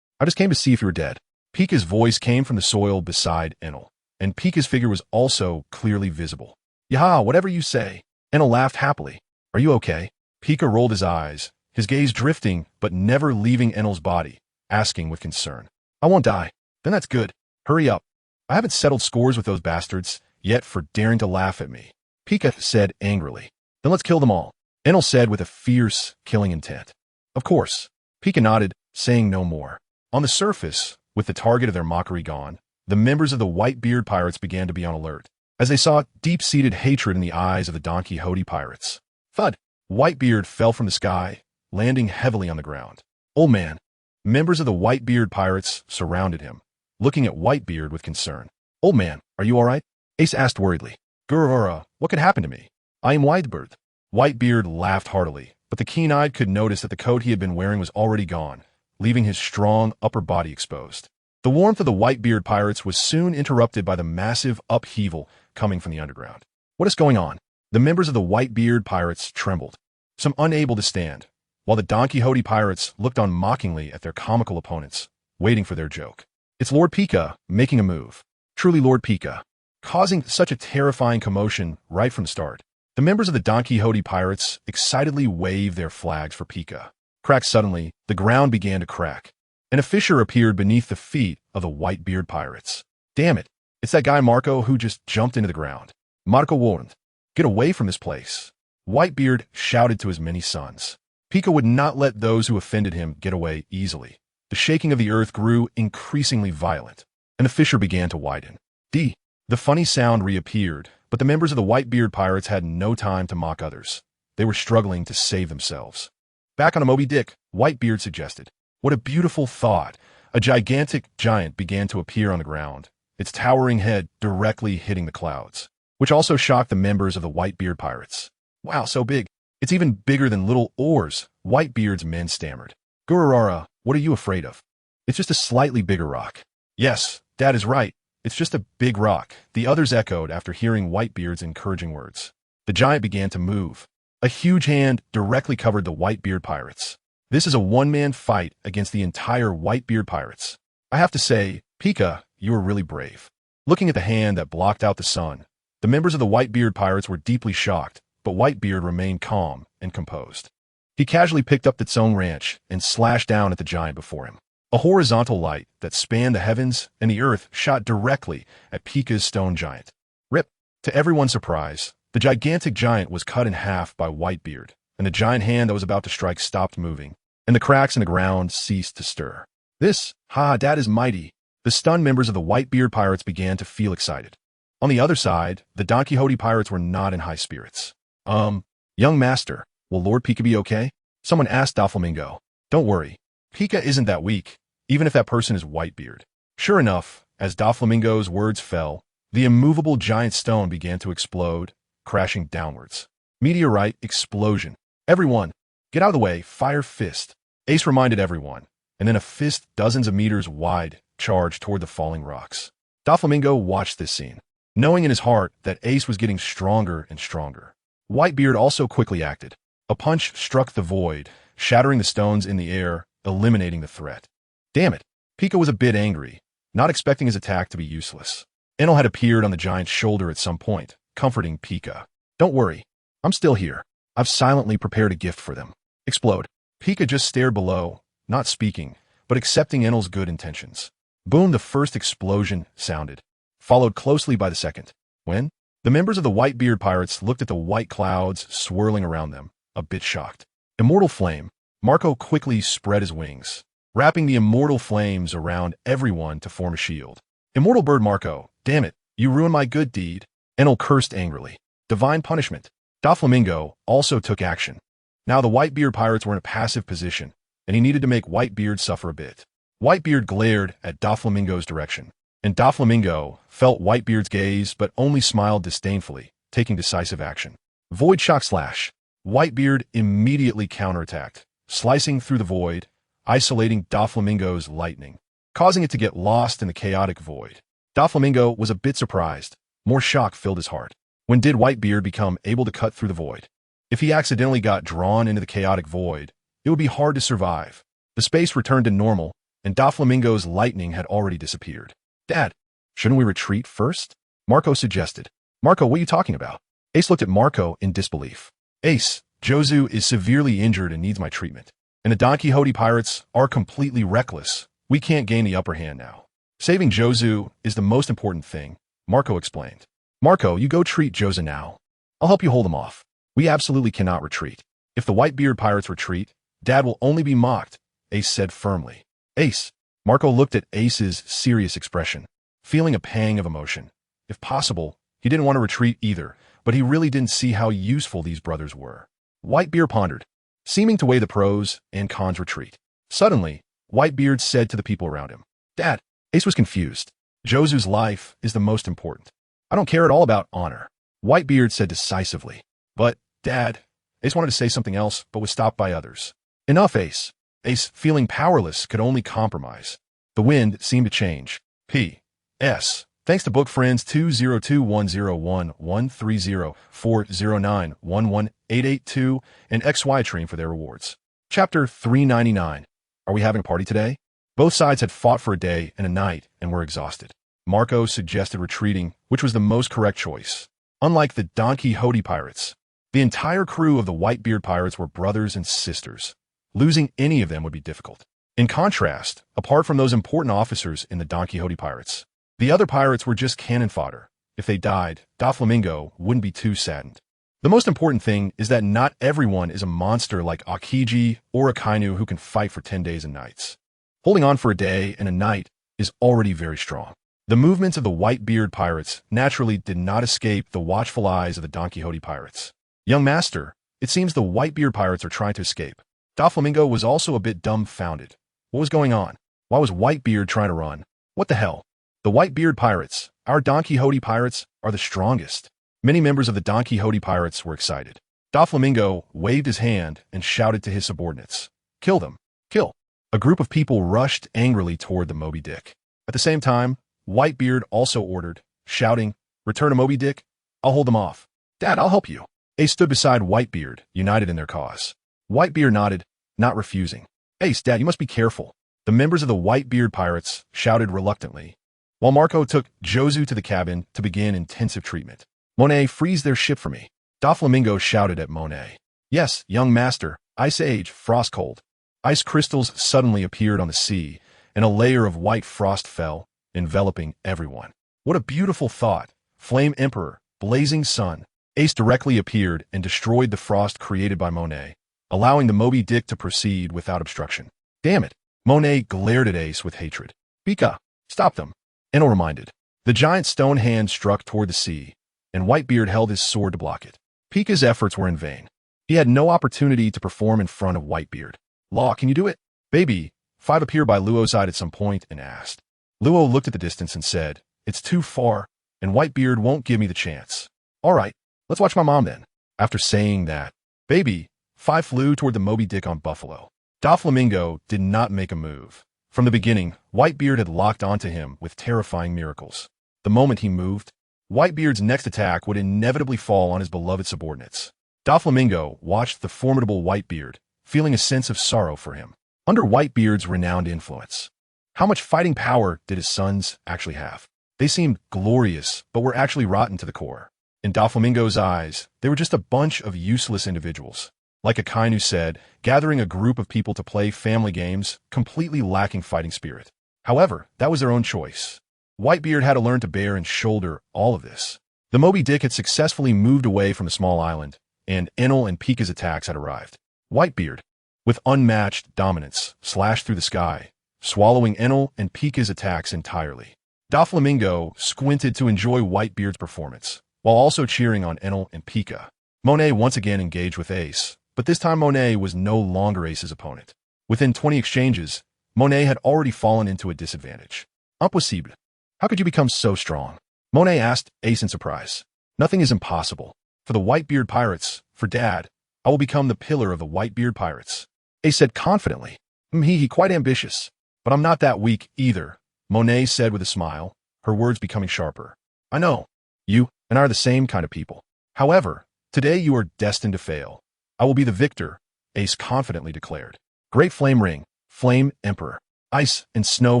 I just came to see if you were dead. Pika's voice came from the soil beside Enel, and Pika's figure was also clearly visible. Yaha, whatever you say. Enel laughed happily. Are you okay? Pika rolled his eyes, his gaze drifting but never leaving Enel's body, asking with concern. I won't die. Then that's good. Hurry up. I haven't settled scores with those bastards yet for daring to laugh at me. Pika said angrily. Then let's kill them all. Enel said with a fierce, killing intent. Of course. Pika nodded, saying no more. On the surface, with the target of their mockery gone, the members of the Whitebeard pirates began to be on alert, as they saw deep-seated hatred in the eyes of the Donquixote pirates. Thud! Whitebeard fell from the sky, landing heavily on the ground. Old man. Members of the Whitebeard pirates surrounded him, looking at Whitebeard with concern. Old man, are you all right? Ace asked worriedly. Gurura, what could happen to me? I am Whitebeard. Whitebeard laughed heartily, but the keen-eyed could notice that the coat he had been wearing was already gone, leaving his strong upper body exposed. The warmth of the Whitebeard pirates was soon interrupted by the massive upheaval coming from the underground. What is going on? The members of the Whitebeard pirates trembled, some unable to stand, while the Donquixote pirates looked on mockingly at their comical opponents, waiting for their joke. It's Lord Pika making a move. Truly Lord Pika, causing such a terrifying commotion right from the start. The members of the Donquixote pirates excitedly waved their flags for Pika. Crack suddenly, the ground began to crack, and a fissure appeared beneath the feet of the Whitebeard pirates. Damn it, it's that guy Marco who just jumped into the ground. Marco warned, get away from this place. Whitebeard shouted to his many sons. Pika would not let those who offended him get away easily. The shaking of the earth grew increasingly violent, and the fissure began to widen. The funny sound reappeared, but the members of the Whitebeard pirates had no time to mock others. They were struggling to save themselves. Back on a Moby Dick, Whitebeard suggested. What a beautiful thought. A gigantic giant began to appear on the ground, its towering head directly hitting the clouds, which also shocked the members of the Whitebeard pirates. Wow, so big. It's even bigger than little oars, Whitebeard's men stammered. Gururara, what are you afraid of? It's just a slightly bigger rock. Yes, Dad is right. It's just a big rock, the others echoed after hearing Whitebeard's encouraging words. The giant began to move. A huge hand directly covered the Whitebeard pirates. This is a one-man fight against the entire Whitebeard pirates. I have to say, Pika, you were really brave. Looking at the hand that blocked out the sun, the members of the Whitebeard pirates were deeply shocked, but Whitebeard remained calm and composed. He casually picked up the Tsong Ranch and slashed down at the giant before him. A horizontal light that spanned the heavens and the earth shot directly at Pika's stone giant. Rip! To everyone's surprise, the gigantic giant was cut in half by Whitebeard, and the giant hand that was about to strike stopped moving, and the cracks in the ground ceased to stir. That is mighty. The stunned members of the Whitebeard pirates began to feel excited. On the other side, the Donquixote pirates were not in high spirits. Young master, will Lord Pika be okay? Someone asked Doflamingo. Don't worry. Pika isn't that weak, even if that person is Whitebeard. Sure enough, as Doflamingo's words fell, the immovable giant stone began to explode, crashing downwards. Meteorite explosion. Everyone, get out of the way, fire fist. Ace reminded everyone, and then a fist dozens of meters wide charged toward the falling rocks. Doflamingo watched this scene, knowing in his heart that Ace was getting stronger and stronger. Whitebeard also quickly acted. A punch struck the void, shattering the stones in the air, eliminating the threat. Damn it, Pika was a bit angry, not expecting his attack to be useless. Enel had appeared on the giant's shoulder at some point, comforting Pika. Don't worry, I'm still here. I've silently prepared a gift for them. Explode. Pika just stared below, not speaking, but accepting Enel's good intentions. Boom, the first explosion sounded, followed closely by the second. When? The members of the Whitebeard pirates looked at the white clouds swirling around them, a bit shocked. Immortal flame. Marco quickly spread his wings, wrapping the immortal flames around everyone to form a shield. Immortal bird Marco, damn it, you ruined my good deed. Enel cursed angrily. Divine punishment. Doflamingo also took action. Now the Whitebeard pirates were in a passive position, and he needed to make Whitebeard suffer a bit. Whitebeard glared at Doflamingo's direction, and Doflamingo felt Whitebeard's gaze but only smiled disdainfully, taking decisive action. Void shock slash. Whitebeard immediately counterattacked, slicing through the void, isolating Doflamingo's lightning, causing it to get lost in the chaotic void. Doflamingo was a bit surprised. More shock filled his heart. When did Whitebeard become able to cut through the void? If he accidentally got drawn into the chaotic void, it would be hard to survive. The space returned to normal, and Doflamingo's lightning had already disappeared. Dad, shouldn't we retreat first? Marco suggested. Marco, what are you talking about? Ace looked at Marco in disbelief. Ace, Jozu is severely injured and needs my treatment. And the Donquixote pirates are completely reckless. We can't gain the upper hand now. Saving Jozu is the most important thing, Marco explained. Marco, you go treat Jozu now. I'll help you hold him off. We absolutely cannot retreat. If the Whitebeard pirates retreat, Dad will only be mocked, Ace said firmly. Ace. Marco looked at Ace's serious expression, feeling a pang of emotion. If possible, he didn't want to retreat either, but he really didn't see how useful these brothers were. Whitebeard pondered, seeming to weigh the pros and cons retreat. Suddenly, Whitebeard said to the people around him, Dad, Ace was confused. Jozu's life is the most important. I don't care at all about honor. Whitebeard said decisively. But, Dad, Ace wanted to say something else, but was stopped by others. Enough, Ace. Ace, feeling powerless, could only compromise. The wind seemed to change. P.S. Thanks to book friends 20210113040911882 and XY Stream for their rewards. Chapter 399. Are we having a party today? Both sides had fought for a day and a night and were exhausted. Marco suggested retreating, which was the most correct choice. Unlike the Donquixote pirates, the entire crew of the Whitebeard pirates were brothers and sisters. Losing any of them would be difficult. In contrast, apart from those important officers in the Donquixote pirates, the other pirates were just cannon fodder. If they died, Doflamingo wouldn't be too saddened. The most important thing is that not everyone is a monster like Aokiji or Akainu who can fight for 10 days and nights. Holding on for a day and a night is already very strong. The movements of the Whitebeard pirates naturally did not escape the watchful eyes of the Donquixote pirates. Young master, it seems the Whitebeard pirates are trying to escape. Doflamingo was also a bit dumbfounded. What was going on? Why was Whitebeard trying to run? What the hell? The Whitebeard pirates, our Donquixote pirates, are the strongest. Many members of the Donquixote pirates were excited. Doflamingo waved his hand and shouted to his subordinates, "Kill them! Kill!" A group of people rushed angrily toward the Moby Dick. At the same time, Whitebeard also ordered, shouting, "Return to Moby Dick? I'll hold them off." "Dad, I'll help you." Ace stood beside Whitebeard, united in their cause. Whitebeard nodded, not refusing. "Ace, Dad, you must be careful." The members of the Whitebeard pirates shouted reluctantly, while Marco took Jozu to the cabin to begin intensive treatment. "Monet, freeze their ship for me." Doflamingo shouted at Monet. "Yes, young master, Ice Age, frost cold." Ice crystals suddenly appeared on the sea, and a layer of white frost fell, enveloping everyone. What a beautiful thought! Flame Emperor, blazing sun. Ace directly appeared and destroyed the frost created by Monet, allowing the Moby Dick to proceed without obstruction. "Damn it!" Monet glared at Ace with hatred. "Pika, stop them!" Enel reminded. The giant stone hand struck toward the sea, and Whitebeard held his sword to block it. Pika's efforts were in vain. He had no opportunity to perform in front of Whitebeard. "Law, can you do it?" Baby, 5 appeared by Luo's side at some point and asked. Luo looked at the distance and said, "It's too far, and Whitebeard won't give me the chance." "All right, let's watch my mom then." After saying that, Baby, 5 flew toward the Moby Dick on Buffalo. Doflamingo did not make a move. From the beginning, Whitebeard had locked onto him with terrifying miracles. The moment he moved, Whitebeard's next attack would inevitably fall on his beloved subordinates. Doflamingo watched the formidable Whitebeard, feeling a sense of sorrow for him. Under Whitebeard's renowned influence, how much fighting power did his sons actually have? They seemed glorious, but were actually rotten to the core. In Doflamingo's eyes, they were just a bunch of useless individuals. Like Akainu said, gathering a group of people to play family games, completely lacking fighting spirit. However, that was their own choice. Whitebeard had to learn to bear and shoulder all of this. The Moby Dick had successfully moved away from the small island, and Enel and Pika's attacks had arrived. Whitebeard, with unmatched dominance, slashed through the sky, swallowing Enel and Pika's attacks entirely. Doflamingo squinted to enjoy Whitebeard's performance, while also cheering on Enel and Pika. Monet once again engaged with Ace, but this time Monet was no longer Ace's opponent. Within 20 exchanges, Monet had already fallen into a disadvantage. "Impossible. How could you become so strong?" Monet asked Ace in surprise. "Nothing is impossible. For the Whitebeard pirates, for Dad, I will become the pillar of the Whitebeard pirates." Ace said confidently. He quite ambitious. "But I'm not that weak either," Monet said with a smile, her words becoming sharper. "I know. You and I are the same kind of people. However, today you are destined to fail. I will be the victor," Ace confidently declared. Great Flame Ring, Flame Emperor, ice and snow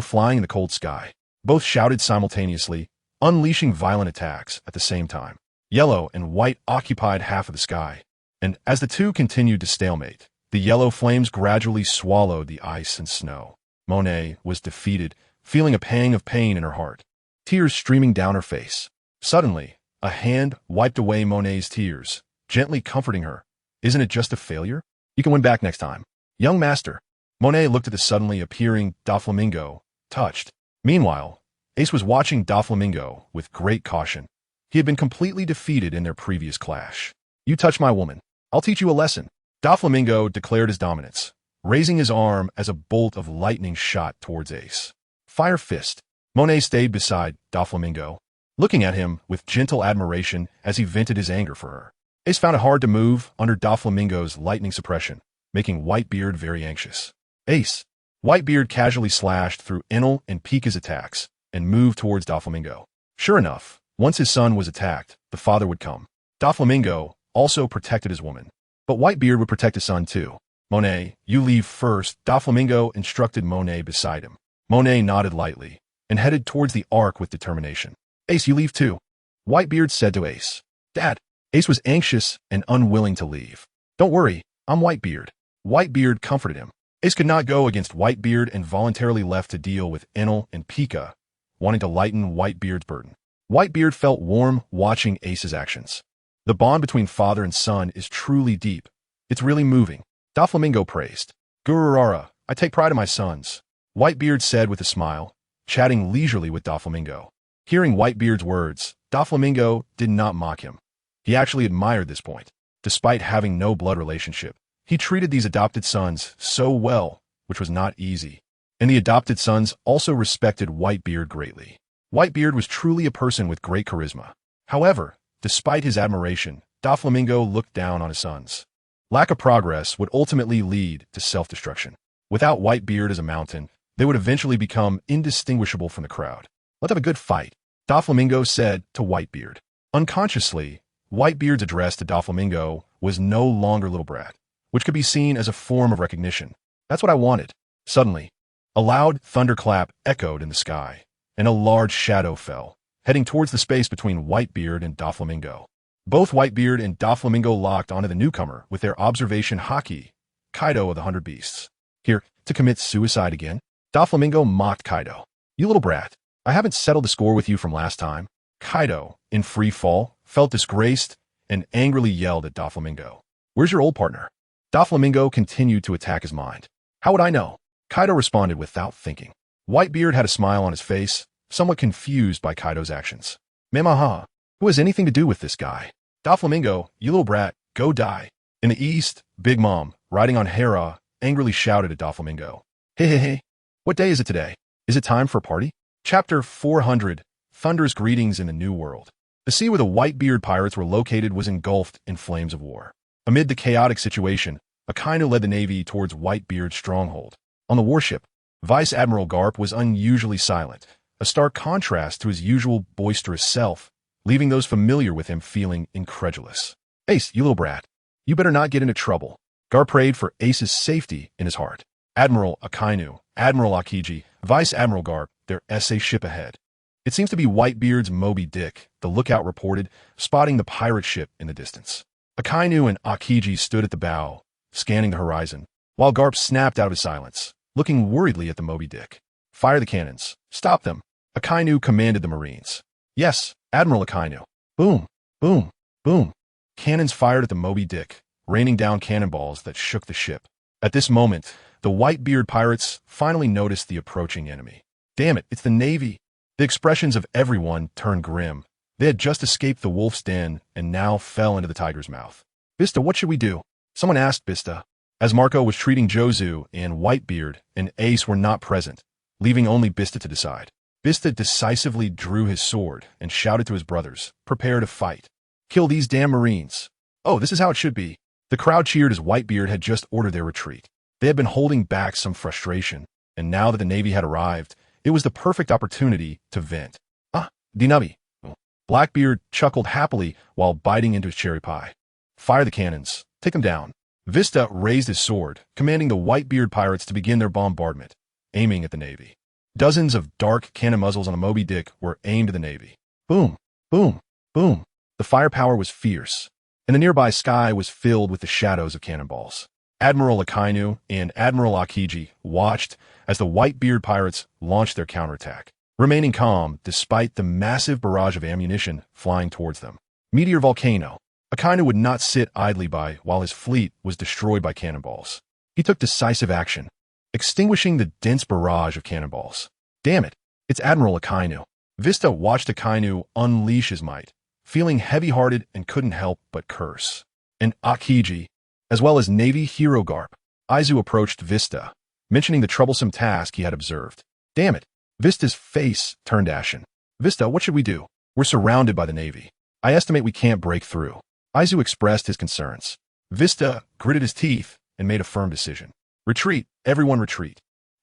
flying in the cold sky. Both shouted simultaneously, unleashing violent attacks at the same time. Yellow and white occupied half of the sky, and as the two continued to stalemate, the yellow flames gradually swallowed the ice and snow. Monet was defeated, feeling a pang of pain in her heart, tears streaming down her face. Suddenly, a hand wiped away Monet's tears, gently comforting her. "Isn't it just a failure? You can win back next time." "Young master." Monet looked at the suddenly appearing Doflamingo, touched. Meanwhile, Ace was watching Doflamingo with great caution. He had been completely defeated in their previous clash. "You touch my woman, I'll teach you a lesson." Doflamingo declared his dominance, raising his arm as a bolt of lightning shot towards Ace. Fire Fist. Monet stayed beside Doflamingo, looking at him with gentle admiration as he vented his anger for her. Ace found it hard to move under Doflamingo's lightning suppression, making Whitebeard very anxious. "Ace, Whitebeard casually slashed through Enel and Pika's attacks and moved towards Doflamingo. Sure enough, once his son was attacked, the father would come. Doflamingo also protected his woman, but Whitebeard would protect his son too. Monet, you leave first, Doflamingo instructed Monet beside him. Monet nodded lightly and headed towards the Ark with determination. Ace, you leave too, Whitebeard said to Ace. Dad. Ace was anxious and unwilling to leave. Don't worry, I'm Whitebeard. Whitebeard comforted him. Ace could not go against Whitebeard and voluntarily left to deal with Enel and Pika, wanting to lighten Whitebeard's burden. Whitebeard felt warm watching Ace's actions. The bond between father and son is truly deep. It's really moving. Doflamingo praised. Gururara, I take pride in my sons, Whitebeard said with a smile, chatting leisurely with Doflamingo. Hearing Whitebeard's words, Doflamingo did not mock him. He actually admired this point. Despite having no blood relationship, he treated these adopted sons so well, which was not easy. And the adopted sons also respected Whitebeard greatly. Whitebeard was truly a person with great charisma. However, despite his admiration, Doflamingo looked down on his sons. Lack of progress would ultimately lead to self-destruction. Without Whitebeard as a mountain, they would eventually become indistinguishable from the crowd. Let's have a good fight, Doflamingo said to Whitebeard. Unconsciously, Whitebeard's address to Doflamingo was no longer little brat, which could be seen as a form of recognition. That's what I wanted. Suddenly, a loud thunderclap echoed in the sky, and a large shadow fell, heading towards the space between Whitebeard and Doflamingo. Both Whitebeard and Doflamingo locked onto the newcomer with their observation haki, Kaido of the 100 Beasts. Here, to commit suicide again? Doflamingo mocked Kaido. You little brat, I haven't settled the score with you from last time. Kaido, in free fall, felt disgraced and angrily yelled at Doflamingo. Where's your old partner? Doflamingo continued to attack his mind. How would I know? Kaido responded without thinking. Whitebeard had a smile on his face, somewhat confused by Kaido's actions. Memaha, who has anything to do with this guy? Doflamingo, you little brat, go die. In the east, Big Mom, riding on Hera, angrily shouted at Doflamingo. Hey, what day is it today? Is it time for a party? Chapter 400, Thunder's Greetings in the New World. The sea where the Whitebeard pirates were located was engulfed in flames of war. Amid the chaotic situation, Akainu led the Navy towards Whitebeard's stronghold. On the warship, Vice Admiral Garp was unusually silent, a stark contrast to his usual boisterous self, leaving those familiar with him feeling incredulous. Ace, you little brat, you better not get into trouble. Garp prayed for Ace's safety in his heart. Admiral Akainu, Admiral Akiji, Vice Admiral Garp, their essay ship ahead. It seems to be Whitebeard's Moby Dick, the lookout reported, spotting the pirate ship in the distance. Akainu and Akiji stood at the bow, scanning the horizon, while Garp snapped out of his silence, looking worriedly at the Moby Dick. Fire the cannons. Stop them. Akainu commanded the Marines. Yes, Admiral Akainu. Boom, boom, boom. Cannons fired at the Moby Dick, raining down cannonballs that shook the ship. At this moment, the Whitebeard pirates finally noticed the approaching enemy. Damn it, it's the Navy. The expressions of everyone turned grim. They had just escaped the wolf's den and now fell into the tiger's mouth. Bista, what should we do? Someone asked Bista, as Marco was treating Jozu and Whitebeard and Ace were not present, leaving only Bista to decide. Bista decisively drew his sword and shouted to his brothers, prepare to fight. Kill these damn Marines. Oh, this is how it should be. The crowd cheered as Whitebeard had just ordered their retreat. They had been holding back some frustration, and now that the Navy had arrived, it was the perfect opportunity to vent. Dinabi. Blackbeard chuckled happily while biting into his cherry pie. Fire the cannons. Take them down. Vista raised his sword, commanding the Whitebeard pirates to begin their bombardment, aiming at the Navy. Dozens of dark cannon muzzles on a Moby Dick were aimed at the Navy. Boom, boom, boom. The firepower was fierce, and the nearby sky was filled with the shadows of cannonballs. Admiral Akainu and Admiral Akiji watched as the Whitebeard pirates launched their counterattack, remaining calm despite the massive barrage of ammunition flying towards them. Meteor Volcano. Akainu would not sit idly by while his fleet was destroyed by cannonballs. He took decisive action, extinguishing the dense barrage of cannonballs. Damn it, it's Admiral Akainu. Vista watched Akainu unleash his might, feeling heavy-hearted and couldn't help but curse. And Akiji, as well as Navy hero Garp, Aizu approached Vista, mentioning the troublesome task he had observed. Damn it, Vista's face turned ashen. Vista, what should we do? We're surrounded by the Navy. I estimate we can't break through. Aizu expressed his concerns. Vista gritted his teeth and made a firm decision. Retreat, everyone retreat.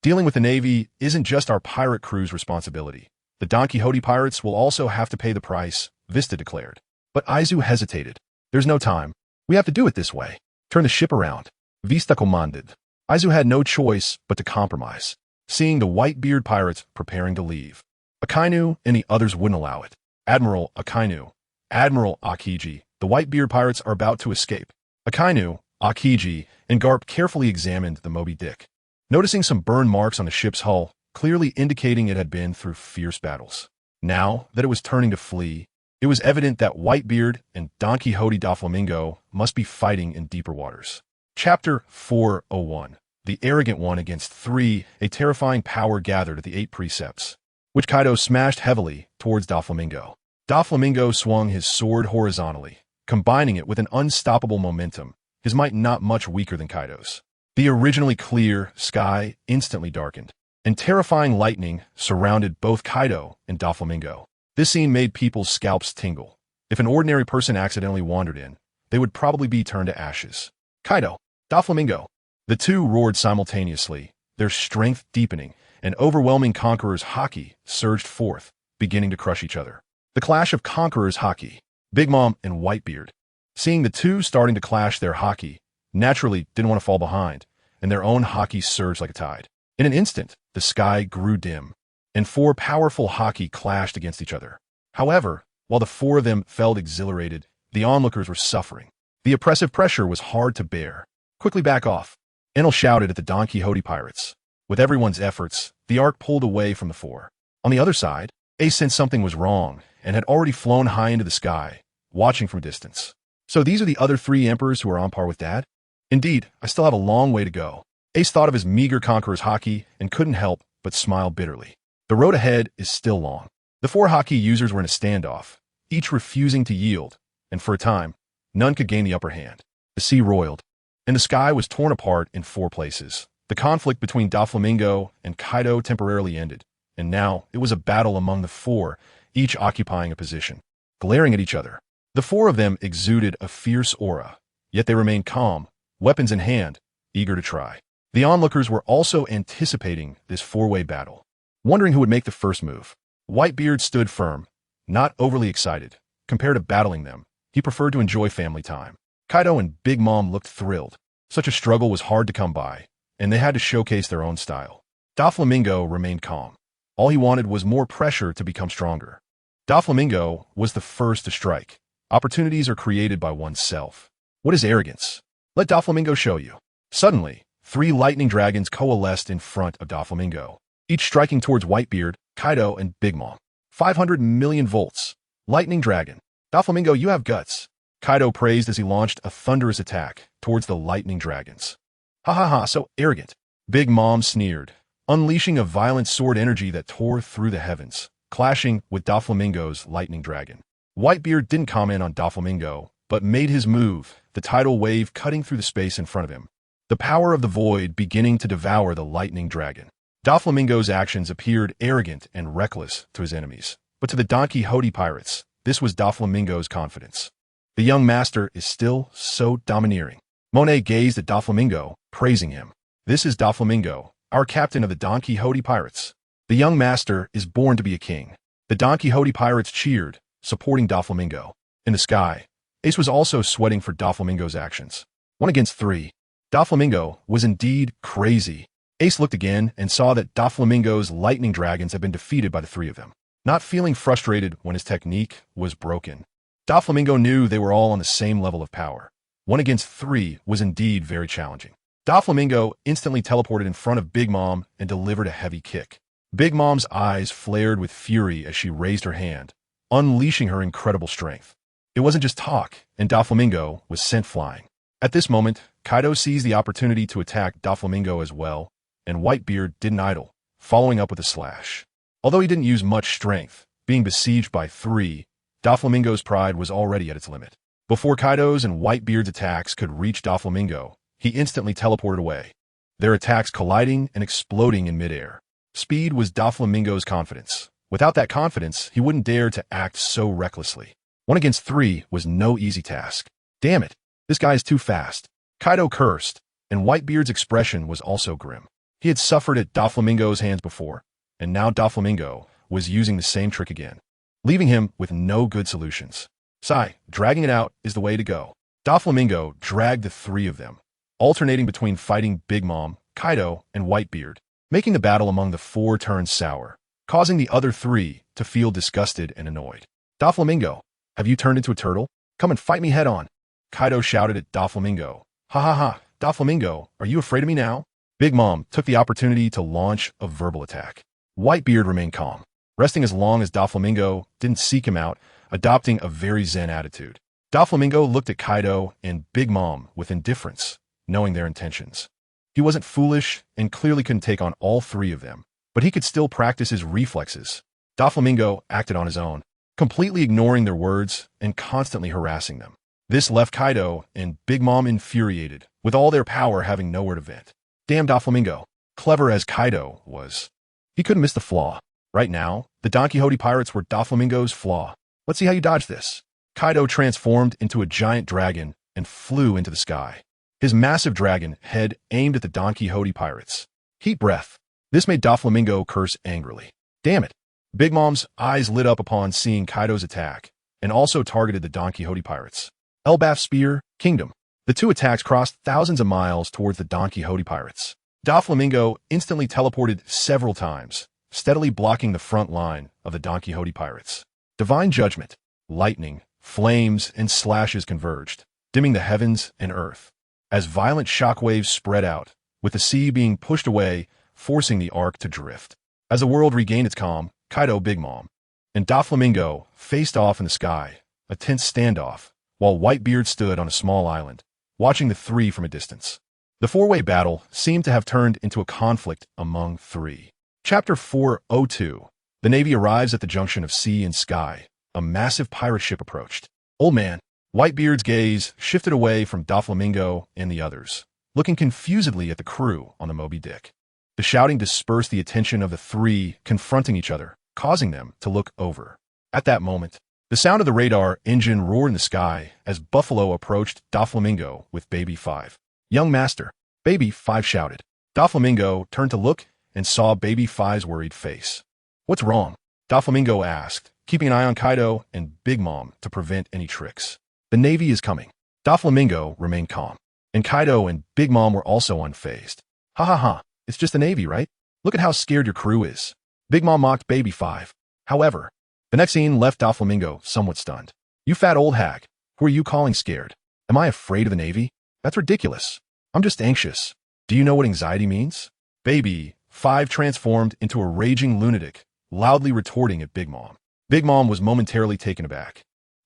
Dealing with the Navy isn't just our pirate crew's responsibility. The Donquixote pirates will also have to pay the price, Vista declared. But Aizu hesitated. There's no time. We have to do it this way. Turn the ship around. Vista commanded. Aizu had no choice but to compromise, seeing the Whitebeard pirates preparing to leave. Akainu and the others wouldn't allow it. Admiral Akainu, Admiral Akiji, the Whitebeard pirates are about to escape. Akainu, Akiji, and Garp carefully examined the Moby Dick, noticing some burn marks on the ship's hull, clearly indicating it had been through fierce battles. Now that it was turning to flee, it was evident that Whitebeard and Donquixote Doflamingo must be fighting in deeper waters. Chapter 401. The Arrogant One Against 3, a terrifying power gathered at the 8 precepts, which Kaido smashed heavily towards Doflamingo. Doflamingo swung his sword horizontally, combining it with an unstoppable momentum, his might not much weaker than Kaido's. The originally clear sky instantly darkened, and terrifying lightning surrounded both Kaido and Doflamingo. This scene made people's scalps tingle. If an ordinary person accidentally wandered in, they would probably be turned to ashes. Kaido, Doflamingo. The two roared simultaneously, their strength deepening, and overwhelming Conqueror's haki surged forth, beginning to crush each other. The clash of Conqueror's haki. Big Mom and Whitebeard, seeing the two starting to clash their haki, naturally didn't want to fall behind, and their own haki surged like a tide. In an instant, the sky grew dim, and 4 powerful haki clashed against each other. However, while the 4 of them felt exhilarated, the onlookers were suffering. The oppressive pressure was hard to bear. Quickly back off. Enel shouted at the Donquixote pirates. With everyone's efforts, the ark pulled away from the 4. On the other side, Ace sensed something was wrong and had already flown high into the sky, watching from a distance. So these are the other 3 emperors who are on par with Dad? Indeed, I still have a long way to go. Ace thought of his meager Conqueror's haki and couldn't help but smile bitterly. The road ahead is still long. The 4 haki users were in a standoff, each refusing to yield, and for a time, none could gain the upper hand. The sea roiled, and the sky was torn apart in 4 places. The conflict between Doflamingo and Kaido temporarily ended, and now it was a battle among the 4, each occupying a position, glaring at each other. The 4 of them exuded a fierce aura, yet they remained calm, weapons in hand, eager to try. The onlookers were also anticipating this 4-way battle, wondering who would make the first move. Whitebeard stood firm, not overly excited. Compared to battling them, he preferred to enjoy family time. Kaido and Big Mom looked thrilled. Such a struggle was hard to come by, and they had to showcase their own style. Doflamingo remained calm. All he wanted was more pressure to become stronger. Doflamingo was the first to strike. Opportunities are created by oneself. What is arrogance? Let Doflamingo show you. Suddenly, 3 lightning dragons coalesced in front of Doflamingo, each striking towards Whitebeard, Kaido, and Big Mom. 500 million volts. Lightning dragon. Doflamingo, you have guts. Kaido praised as he launched a thunderous attack towards the lightning dragons. Ha ha ha, so arrogant. Big Mom sneered, unleashing a violent sword energy that tore through the heavens, clashing with Doflamingo's lightning dragon. Whitebeard didn't comment on Doflamingo, but made his move, the tidal wave cutting through the space in front of him, the power of the void beginning to devour the lightning dragon. Doflamingo's actions appeared arrogant and reckless to his enemies, but to the Donquixote pirates, this was Doflamingo's confidence. The young master is still so domineering. Monet gazed at Doflamingo, praising him. This is Doflamingo, our captain of the Donquixote pirates. The young master is born to be a king. The Donquixote pirates cheered, supporting Doflamingo. In the sky, Ace was also sweating for Doflamingo's actions. 1 against 3. Doflamingo was indeed crazy. Ace looked again and saw that Doflamingo's lightning dragons had been defeated by the 3 of them. Not feeling frustrated when his technique was broken, Doflamingo knew they were all on the same level of power. 1 against 3 was indeed very challenging. Doflamingo instantly teleported in front of Big Mom and delivered a heavy kick. Big Mom's eyes flared with fury as she raised her hand, unleashing her incredible strength. It wasn't just talk, and Doflamingo was sent flying. At this moment, Kaido seized the opportunity to attack Doflamingo as well, and Whitebeard didn't idle, following up with a slash. Although he didn't use much strength, being besieged by 3, Doflamingo's pride was already at its limit. Before Kaido's and Whitebeard's attacks could reach Doflamingo, he instantly teleported away, their attacks colliding and exploding in midair. Speed was Doflamingo's confidence. Without that confidence, he wouldn't dare to act so recklessly. 1 against 3 was no easy task. Damn it, this guy is too fast. Kaido cursed, and Whitebeard's expression was also grim. He had suffered at Doflamingo's hands before, and now Doflamingo was using the same trick again, leaving him with no good solutions. Sigh, dragging it out is the way to go. Doflamingo dragged the three of them, alternating between fighting Big Mom, Kaido, and Whitebeard, making the battle among the four turn sour, causing the other three to feel disgusted and annoyed. Doflamingo, have you turned into a turtle? Come and fight me head on. Kaido shouted at Doflamingo. Ha ha ha, Doflamingo, are you afraid of me now? Big Mom took the opportunity to launch a verbal attack. Whitebeard remained calm, resting as long as Doflamingo didn't seek him out, adopting a very zen attitude. Doflamingo looked at Kaido and Big Mom with indifference, knowing their intentions. He wasn't foolish and clearly couldn't take on all three of them, but he could still practice his reflexes. Doflamingo acted on his own, completely ignoring their words and constantly harassing them. This left Kaido and Big Mom infuriated, with all their power having nowhere to vent. Damn Doflamingo, clever as Kaido was, he couldn't miss the flaw. Right now, the Donquixote pirates were Doflamingo's flaw. Let's see how you dodge this. Kaido transformed into a giant dragon and flew into the sky. His massive dragon head aimed at the Donquixote pirates. Heat breath. This made Doflamingo curse angrily. Damn it. Big Mom's eyes lit up upon seeing Kaido's attack, and also targeted the Donquixote pirates. Elbaf Spear, Kingdom. The two attacks crossed thousands of miles towards the Donquixote pirates. Doflamingo instantly teleported several times, steadily blocking the front line of the Donquixote pirates. Divine Judgment, lightning, flames, and slashes converged, dimming the heavens and earth, as violent shockwaves spread out, with the sea being pushed away, forcing the ark to drift. As the world regained its calm, Kaido, Big Mom, and Doflamingo faced off in the sky, a tense standoff, while Whitebeard stood on a small island, watching the three from a distance. The four-way battle seemed to have turned into a conflict among three. Chapter 402. The Navy arrives at the junction of sea and sky. A massive pirate ship approached. Old man, Whitebeard's gaze shifted away from Doflamingo and the others, looking confusedly at the crew on the Moby Dick. The shouting dispersed the attention of the three confronting each other, causing them to look over. At that moment, the sound of the radar engine roared in the sky as Buffalo approached Doflamingo with Baby 5. Young master, Baby 5 shouted. Doflamingo turned to look and saw Baby 5's worried face. What's wrong? Doflamingo asked, keeping an eye on Kaido and Big Mom to prevent any tricks. The Navy is coming. Doflamingo remained calm, and Kaido and Big Mom were also unfazed. Ha ha ha, it's just the Navy, right? Look at how scared your crew is. Big Mom mocked Baby 5. However, the next scene left Doflamingo somewhat stunned. You fat old hag, who are you calling scared? Am I afraid of the Navy? That's ridiculous. I'm just anxious. Do you know what anxiety means? Baby 5 transformed into a raging lunatic, loudly retorting at Big Mom. Big Mom was momentarily taken aback,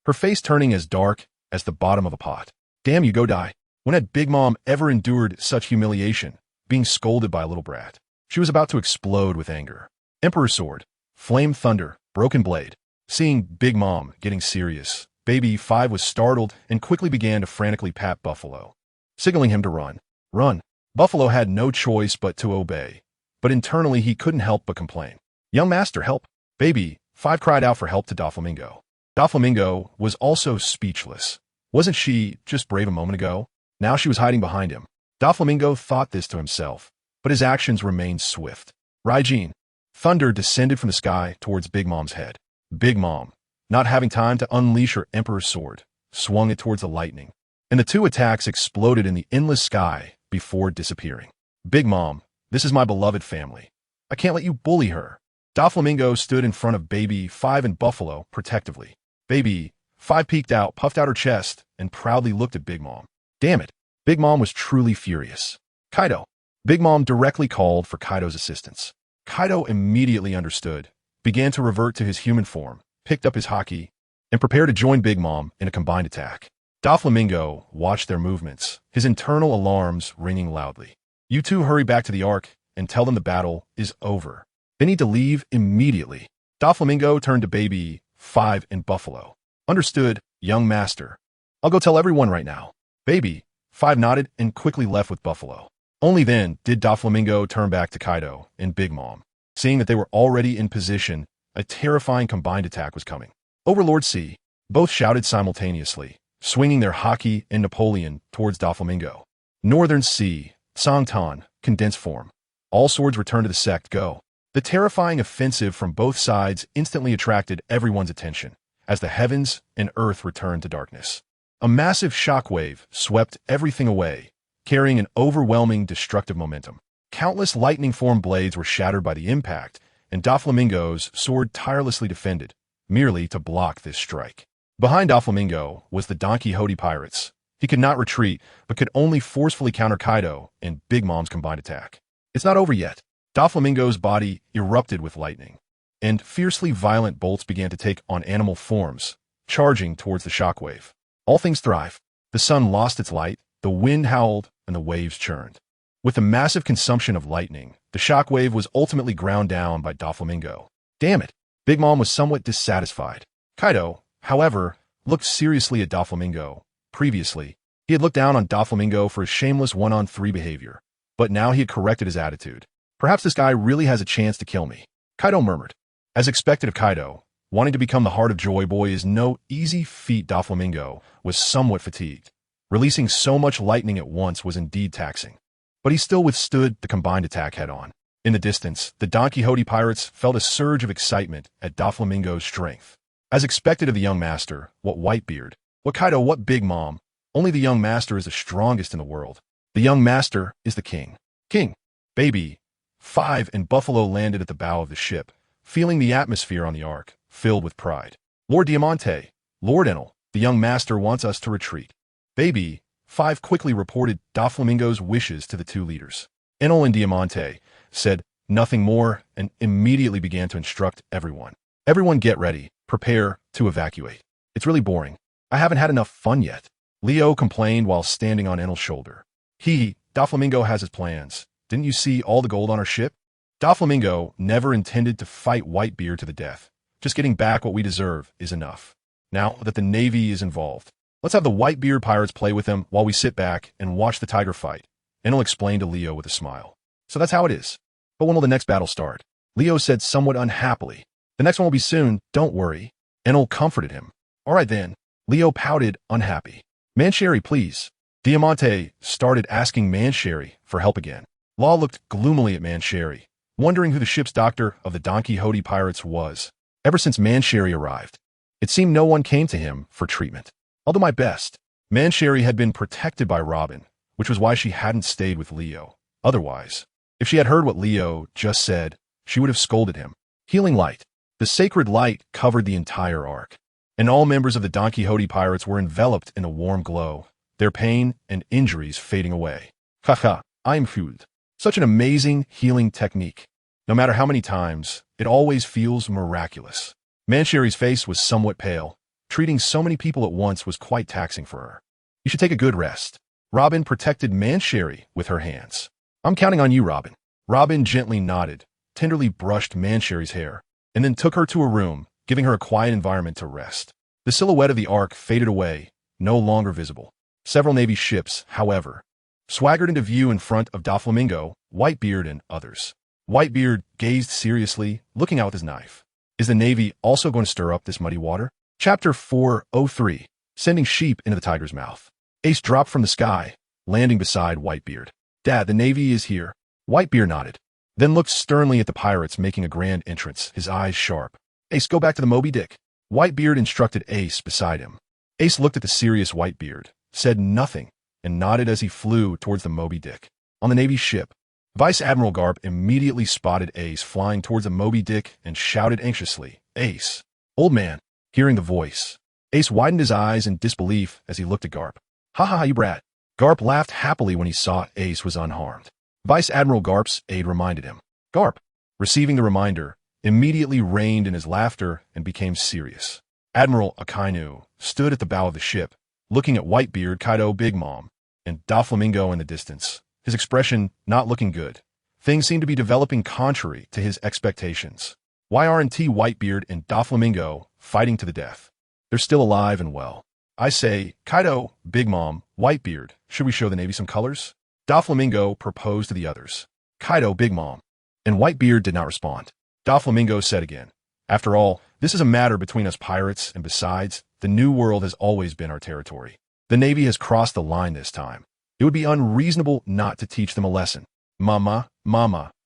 her face turning as dark as the bottom of a pot. Damn you, go die. When had Big Mom ever endured such humiliation, being scolded by a little brat? She was about to explode with anger. Emperor's Sword, Flame Thunder, Broken Blade. Seeing Big Mom getting serious, Baby 5 was startled and quickly began to frantically pat Buffalo, signaling him to run. Run. Buffalo had no choice but to obey, but internally he couldn't help but complain. Young master, help. Baby 5 cried out for help to Doflamingo. Doflamingo was also speechless. Wasn't she just brave a moment ago? Now she was hiding behind him. Doflamingo thought this to himself, but his actions remained swift. Raijin. Thunder descended from the sky towards Big Mom's head. Big Mom, not having time to unleash her Emperor's Sword, swung it towards the lightning, and the two attacks exploded in the endless sky before disappearing. Big Mom, this is my beloved family. I can't let you bully her. Doflamingo stood in front of Baby 5 and Buffalo protectively. Baby 5 peeked out, puffed out her chest, and proudly looked at Big Mom. Damn it. Big Mom was truly furious. Kaido. Big Mom directly called for Kaido's assistance. Kaido immediately understood, began to revert to his human form, picked up his haki, and prepared to join Big Mom in a combined attack. Doflamingo watched their movements, his internal alarms ringing loudly. You two hurry back to the Ark and tell them the battle is over. They need to leave immediately. Doflamingo turned to Baby 5 and Buffalo. Understood, young master. I'll go tell everyone right now. Baby 5 nodded and quickly left with Buffalo. Only then did Doflamingo turn back to Kaido and Big Mom. Seeing that they were already in position, a terrifying combined attack was coming. Overlord C. Both shouted simultaneously, swinging their haki and Napoleon towards Doflamingo. Northern Sea, Songtan, condensed form. All swords return to the sect, go. The terrifying offensive from both sides instantly attracted everyone's attention, as the heavens and earth returned to darkness. A massive shockwave swept everything away, carrying an overwhelming destructive momentum. Countless lightning-formed blades were shattered by the impact, and Doflamingo's sword tirelessly defended, merely to block this strike. Behind Doflamingo was the Donquixote pirates. He could not retreat, but could only forcefully counter Kaido and Big Mom's combined attack. It's not over yet. Doflamingo's body erupted with lightning, and fiercely violent bolts began to take on animal forms, charging towards the shockwave. All things thrive. The sun lost its light, the wind howled, and the waves churned. With the massive consumption of lightning, the shockwave was ultimately ground down by Doflamingo. Damn it! Big Mom was somewhat dissatisfied. Kaido, however, looked seriously at Doflamingo. Previously, he had looked down on Doflamingo for his shameless one-on-three behavior, but now he had corrected his attitude. Perhaps this guy really has a chance to kill me, Kaido murmured. As expected of Kaido, wanting to become the Heart of Joy Boy is no easy feat. Doflamingo was somewhat fatigued. Releasing so much lightning at once was indeed taxing, but he still withstood the combined attack head-on. In the distance, the Donquixote pirates felt a surge of excitement at Doflamingo's strength. As expected of the young master, what Whitebeard, what Kaido, what Big Mom, only the young master is the strongest in the world. The young master is the king. King, baby. 5 and Buffalo landed at the bow of the ship, feeling the atmosphere on the ark, filled with pride. Lord Diamante, Lord Enel, the young master wants us to retreat. Baby, 5 quickly reported Doflamingo's wishes to the two leaders. Enel and Diamante said nothing more and immediately began to instruct everyone. Everyone get ready, prepare to evacuate. It's really boring. I haven't had enough fun yet. Leo complained while standing on Enel's shoulder. Doflamingo has his plans. Didn't you see all the gold on our ship? Doflamingo never intended to fight Whitebeard to the death. Just getting back what we deserve is enough. Now that the Navy is involved, let's have the Whitebeard pirates play with them while we sit back and watch the tiger fight. Enel explained to Leo with a smile. So that's how it is. But when will the next battle start? Leo said somewhat unhappily. The next one will be soon, don't worry. Enel comforted him. All right then. Leo pouted, unhappy. Mancherry, please. Diamante started asking Mancherry for help again. Law looked gloomily at Mancherry, wondering who the ship's doctor of the Donquixote pirates was. Ever since Mancherry arrived, it seemed no one came to him for treatment. I'll do my best. Mancherry had been protected by Robin, which was why she hadn't stayed with Leo. Otherwise, if she had heard what Leo just said, she would have scolded him. Healing light. The sacred light covered the entire ark, and all members of the Donquixote pirates were enveloped in a warm glow, their pain and injuries fading away. Haha, I'm healed. Such an amazing healing technique. No matter how many times, it always feels miraculous. Mancherry's face was somewhat pale. Treating so many people at once was quite taxing for her. You should take a good rest. Robin protected Mancherry with her hands. I'm counting on you, Robin. Robin gently nodded, tenderly brushed Mancherry's hair, and then took her to a room, giving her a quiet environment to rest. The silhouette of the ark faded away, no longer visible. Several Navy ships, however, swaggered into view in front of Doflamingo, Whitebeard, and others. Whitebeard gazed seriously, looking out with his knife. Is the Navy also going to stir up this muddy water? Chapter 403. Sending sheep into the tiger's mouth. Ace dropped from the sky, landing beside Whitebeard. Dad, the Navy is here. Whitebeard nodded, then looked sternly at the pirates making a grand entrance, his eyes sharp. Ace, go back to the Moby Dick. Whitebeard instructed Ace beside him. Ace looked at the serious Whitebeard, said nothing, and nodded as he flew towards the Moby Dick. On the Navy ship, Vice Admiral Garp immediately spotted Ace flying towards the Moby Dick and shouted anxiously, Ace. Old man. Hearing the voice, Ace widened his eyes in disbelief as he looked at Garp. Ha ha, you brat. Garp laughed happily when he saw Ace was unharmed. Vice Admiral Garp's aide reminded him. Garp, receiving the reminder, immediately reined in his laughter and became serious. Admiral Akainu stood at the bow of the ship, looking at Whitebeard, Kaido, Big Mom, and Doflamingo in the distance, his expression not looking good. Things seemed to be developing contrary to his expectations. Why aren't Whitebeard and Doflamingo fighting to the death? They're still alive and well. I say, Kaido, Big Mom, Whitebeard, should we show the Navy some colors? Doflamingo proposed to the others. Kaido, Big Mom, and Whitebeard did not respond. Doflamingo said again, after all, this is a matter between us pirates, and besides, the New World has always been our territory. The Navy has crossed the line this time. It would be unreasonable not to teach them a lesson. Mama,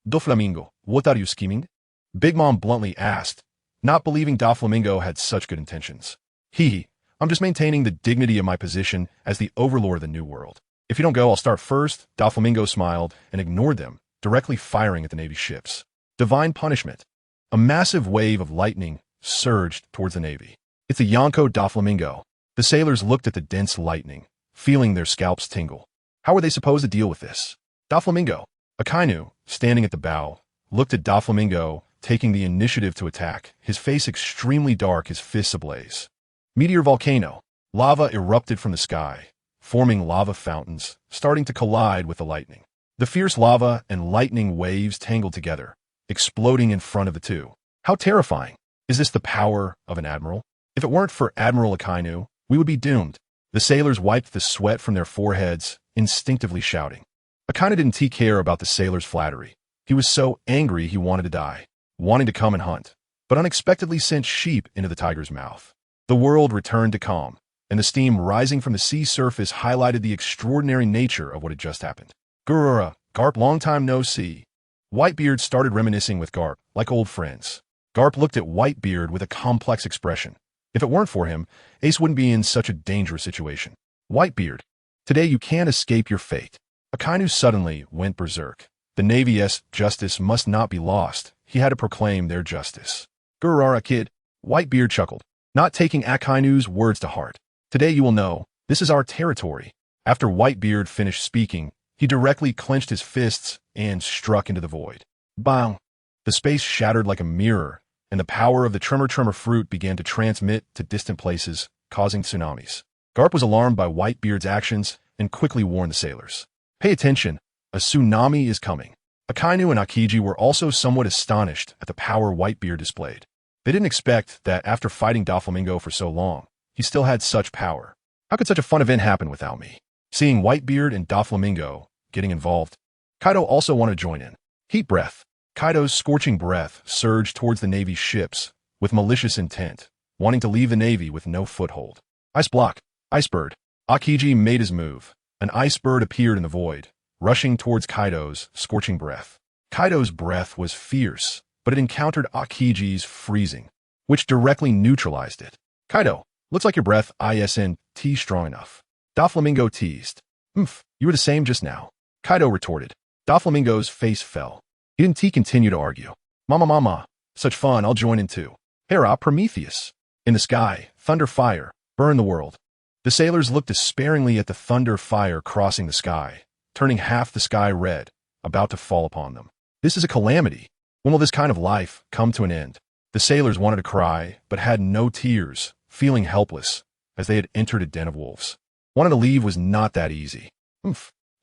Doflamingo, what are you scheming? Big Mom bluntly asked, not believing Doflamingo had such good intentions. I'm just maintaining the dignity of my position as the overlord of the New World. If you don't go, I'll start first. Doflamingo smiled and ignored them, directly firing at the Navy ships. Divine punishment. A massive wave of lightning surged towards the Navy. It's a Yonko Doflamingo. The sailors looked at the dense lightning, feeling their scalps tingle. How were they supposed to deal with this? Doflamingo, Akainu, standing at the bow, looked at Doflamingo, taking the initiative to attack, his face extremely dark, his fists ablaze. Meteor volcano. Lava erupted from the sky, forming lava fountains, starting to collide with the lightning. The fierce lava and lightning waves tangled together, exploding in front of the two. How terrifying. Is this the power of an admiral? If it weren't for Admiral Akainu, we would be doomed. The sailors wiped the sweat from their foreheads, instinctively shouting. Akainu didn't care about the sailors' flattery. He was so angry he wanted to die, wanting to come and hunt, but unexpectedly sent sheep into the tiger's mouth. The world returned to calm, and the steam rising from the sea surface highlighted the extraordinary nature of what had just happened. Gurura, Garp, long time no see. Whitebeard started reminiscing with Garp, like old friends. Garp looked at Whitebeard with a complex expression. If it weren't for him, Ace wouldn't be in such a dangerous situation. Whitebeard, today you can't escape your fate. Akainu suddenly went berserk. The Navy's justice must not be lost. He had to proclaim their justice. Gurara, kid, Whitebeard chuckled, not taking Akainu's words to heart. Today you will know, this is our territory. After Whitebeard finished speaking, he directly clenched his fists and struck into the void. Bang! The space shattered like a mirror, and the power of the tremor fruit began to transmit to distant places, causing tsunamis. Garp was alarmed by Whitebeard's actions and quickly warned the sailors. Pay attention, a tsunami is coming. Akainu and Akiji were also somewhat astonished at the power Whitebeard displayed. They didn't expect that after fighting Doflamingo for so long, he still had such power. How could such a fun event happen without me? Seeing Whitebeard and Doflamingo getting involved, Kaido also wanted to join in. Heat breath. Kaido's scorching breath surged towards the Navy's ships with malicious intent, wanting to leave the Navy with no foothold. Ice block. Icebird. Akiji made his move. An icebird appeared in the void, rushing towards Kaido's scorching breath. Kaido's breath was fierce, but it encountered Akiji's freezing, which directly neutralized it. Kaido, looks like your breath isn't strong enough. Doflamingo teased. You were the same just now. Kaido retorted. Doflamingo's face fell. He didn't continue to argue. Mama, such fun, I'll join in too. Hera, Prometheus. In the sky, thunder fire, burn the world. The sailors looked despairingly at the thunder fire crossing the sky, turning half the sky red, about to fall upon them. This is a calamity. When will this kind of life come to an end? The sailors wanted to cry, but had no tears, feeling helpless, as they had entered a den of wolves. Wanting to leave was not that easy.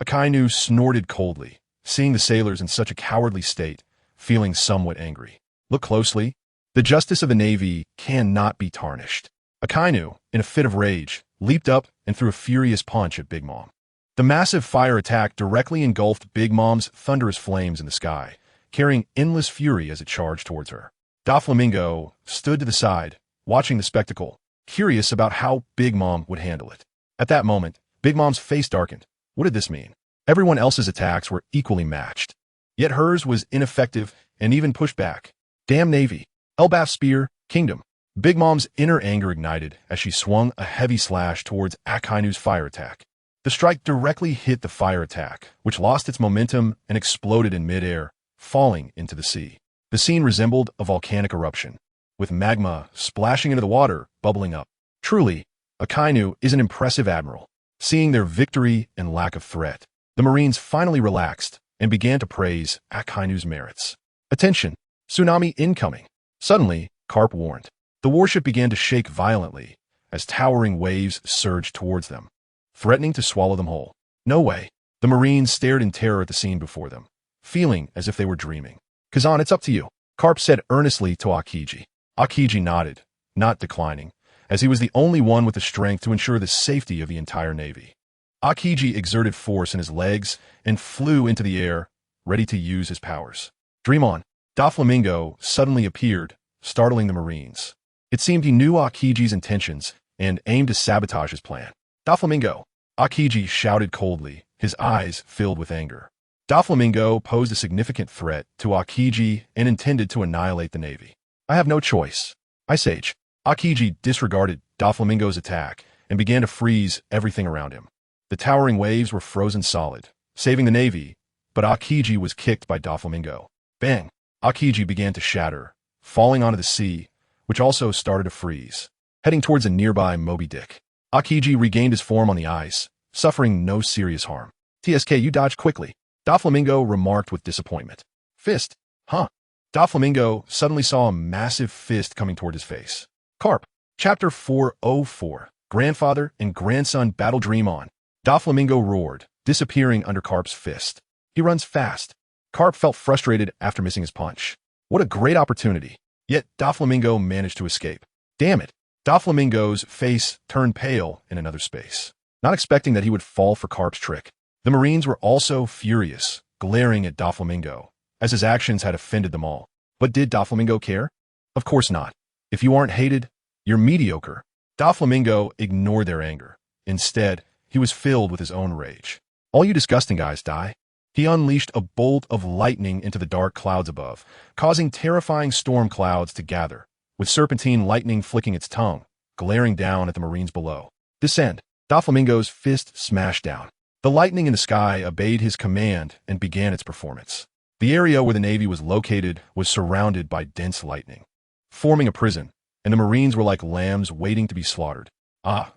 Akainu snorted coldly, seeing the sailors in such a cowardly state, feeling somewhat angry. Look closely. The justice of the Navy cannot be tarnished. Akainu, in a fit of rage, leaped up and threw a furious punch at Big Mom. The massive fire attack directly engulfed Big Mom's thunderous flames in the sky, carrying endless fury as it charged towards her. Doflamingo stood to the side, watching the spectacle, curious about how Big Mom would handle it. At that moment, Big Mom's face darkened. What did this mean? Everyone else's attacks were equally matched. Yet hers was ineffective and even pushed back. Damn Navy. Elbaf spear, kingdom. Big Mom's inner anger ignited as she swung a heavy slash towards Akainu's fire attack. The strike directly hit the fire attack, which lost its momentum and exploded in midair, falling into the sea. The scene resembled a volcanic eruption, with magma splashing into the water, bubbling up. Truly, Akainu is an impressive admiral. Seeing their victory and lack of threat, the Marines finally relaxed and began to praise Akainu's merits. Attention! Tsunami incoming! Suddenly, Carp warned. The warship began to shake violently as towering waves surged towards them, threatening to swallow them whole. No way! The Marines stared in terror at the scene before them, feeling as if they were dreaming. Kazan, it's up to you, Carp said earnestly to Akiji. Akiji nodded, not declining, as he was the only one with the strength to ensure the safety of the entire Navy. Akiji exerted force in his legs and flew into the air, ready to use his powers. Dream on! Doflamingo suddenly appeared, startling the Marines. It seemed he knew Akiji's intentions and aimed to sabotage his plan. Doflamingo! Akiji shouted coldly, his eyes filled with anger. Doflamingo posed a significant threat to Aokiji and intended to annihilate the Navy. I have no choice. I sage. Aokiji disregarded Doflamingo's attack and began to freeze everything around him. The towering waves were frozen solid, saving the Navy, but Aokiji was kicked by Doflamingo. Bang! Aokiji began to shatter, falling onto the sea, which also started to freeze, heading towards a nearby Moby Dick. Aokiji regained his form on the ice, suffering no serious harm. "TSK, you dodged quickly," Doflamingo remarked with disappointment. "Fist? Huh?" Doflamingo suddenly saw a massive fist coming toward his face. Carp. Chapter 404. Grandfather and grandson battle dream on. Doflamingo roared, disappearing under Carp's fist. He runs fast. Carp felt frustrated after missing his punch. What a great opportunity. Yet Doflamingo managed to escape. Damn it. Doflamingo's face turned pale in another space, not expecting that he would fall for Carp's trick. The Marines were also furious, glaring at Doflamingo, as his actions had offended them all. But did Doflamingo care? Of course not. If you aren't hated, you're mediocre. Doflamingo ignored their anger. Instead, he was filled with his own rage. All you disgusting guys die. He unleashed a bolt of lightning into the dark clouds above, causing terrifying storm clouds to gather, with serpentine lightning flicking its tongue, glaring down at the Marines below. Descend. Doflamingo's fist smashed down. The lightning in the sky obeyed his command and began its performance. The area where the Navy was located was surrounded by dense lightning, forming a prison, and the Marines were like lambs waiting to be slaughtered.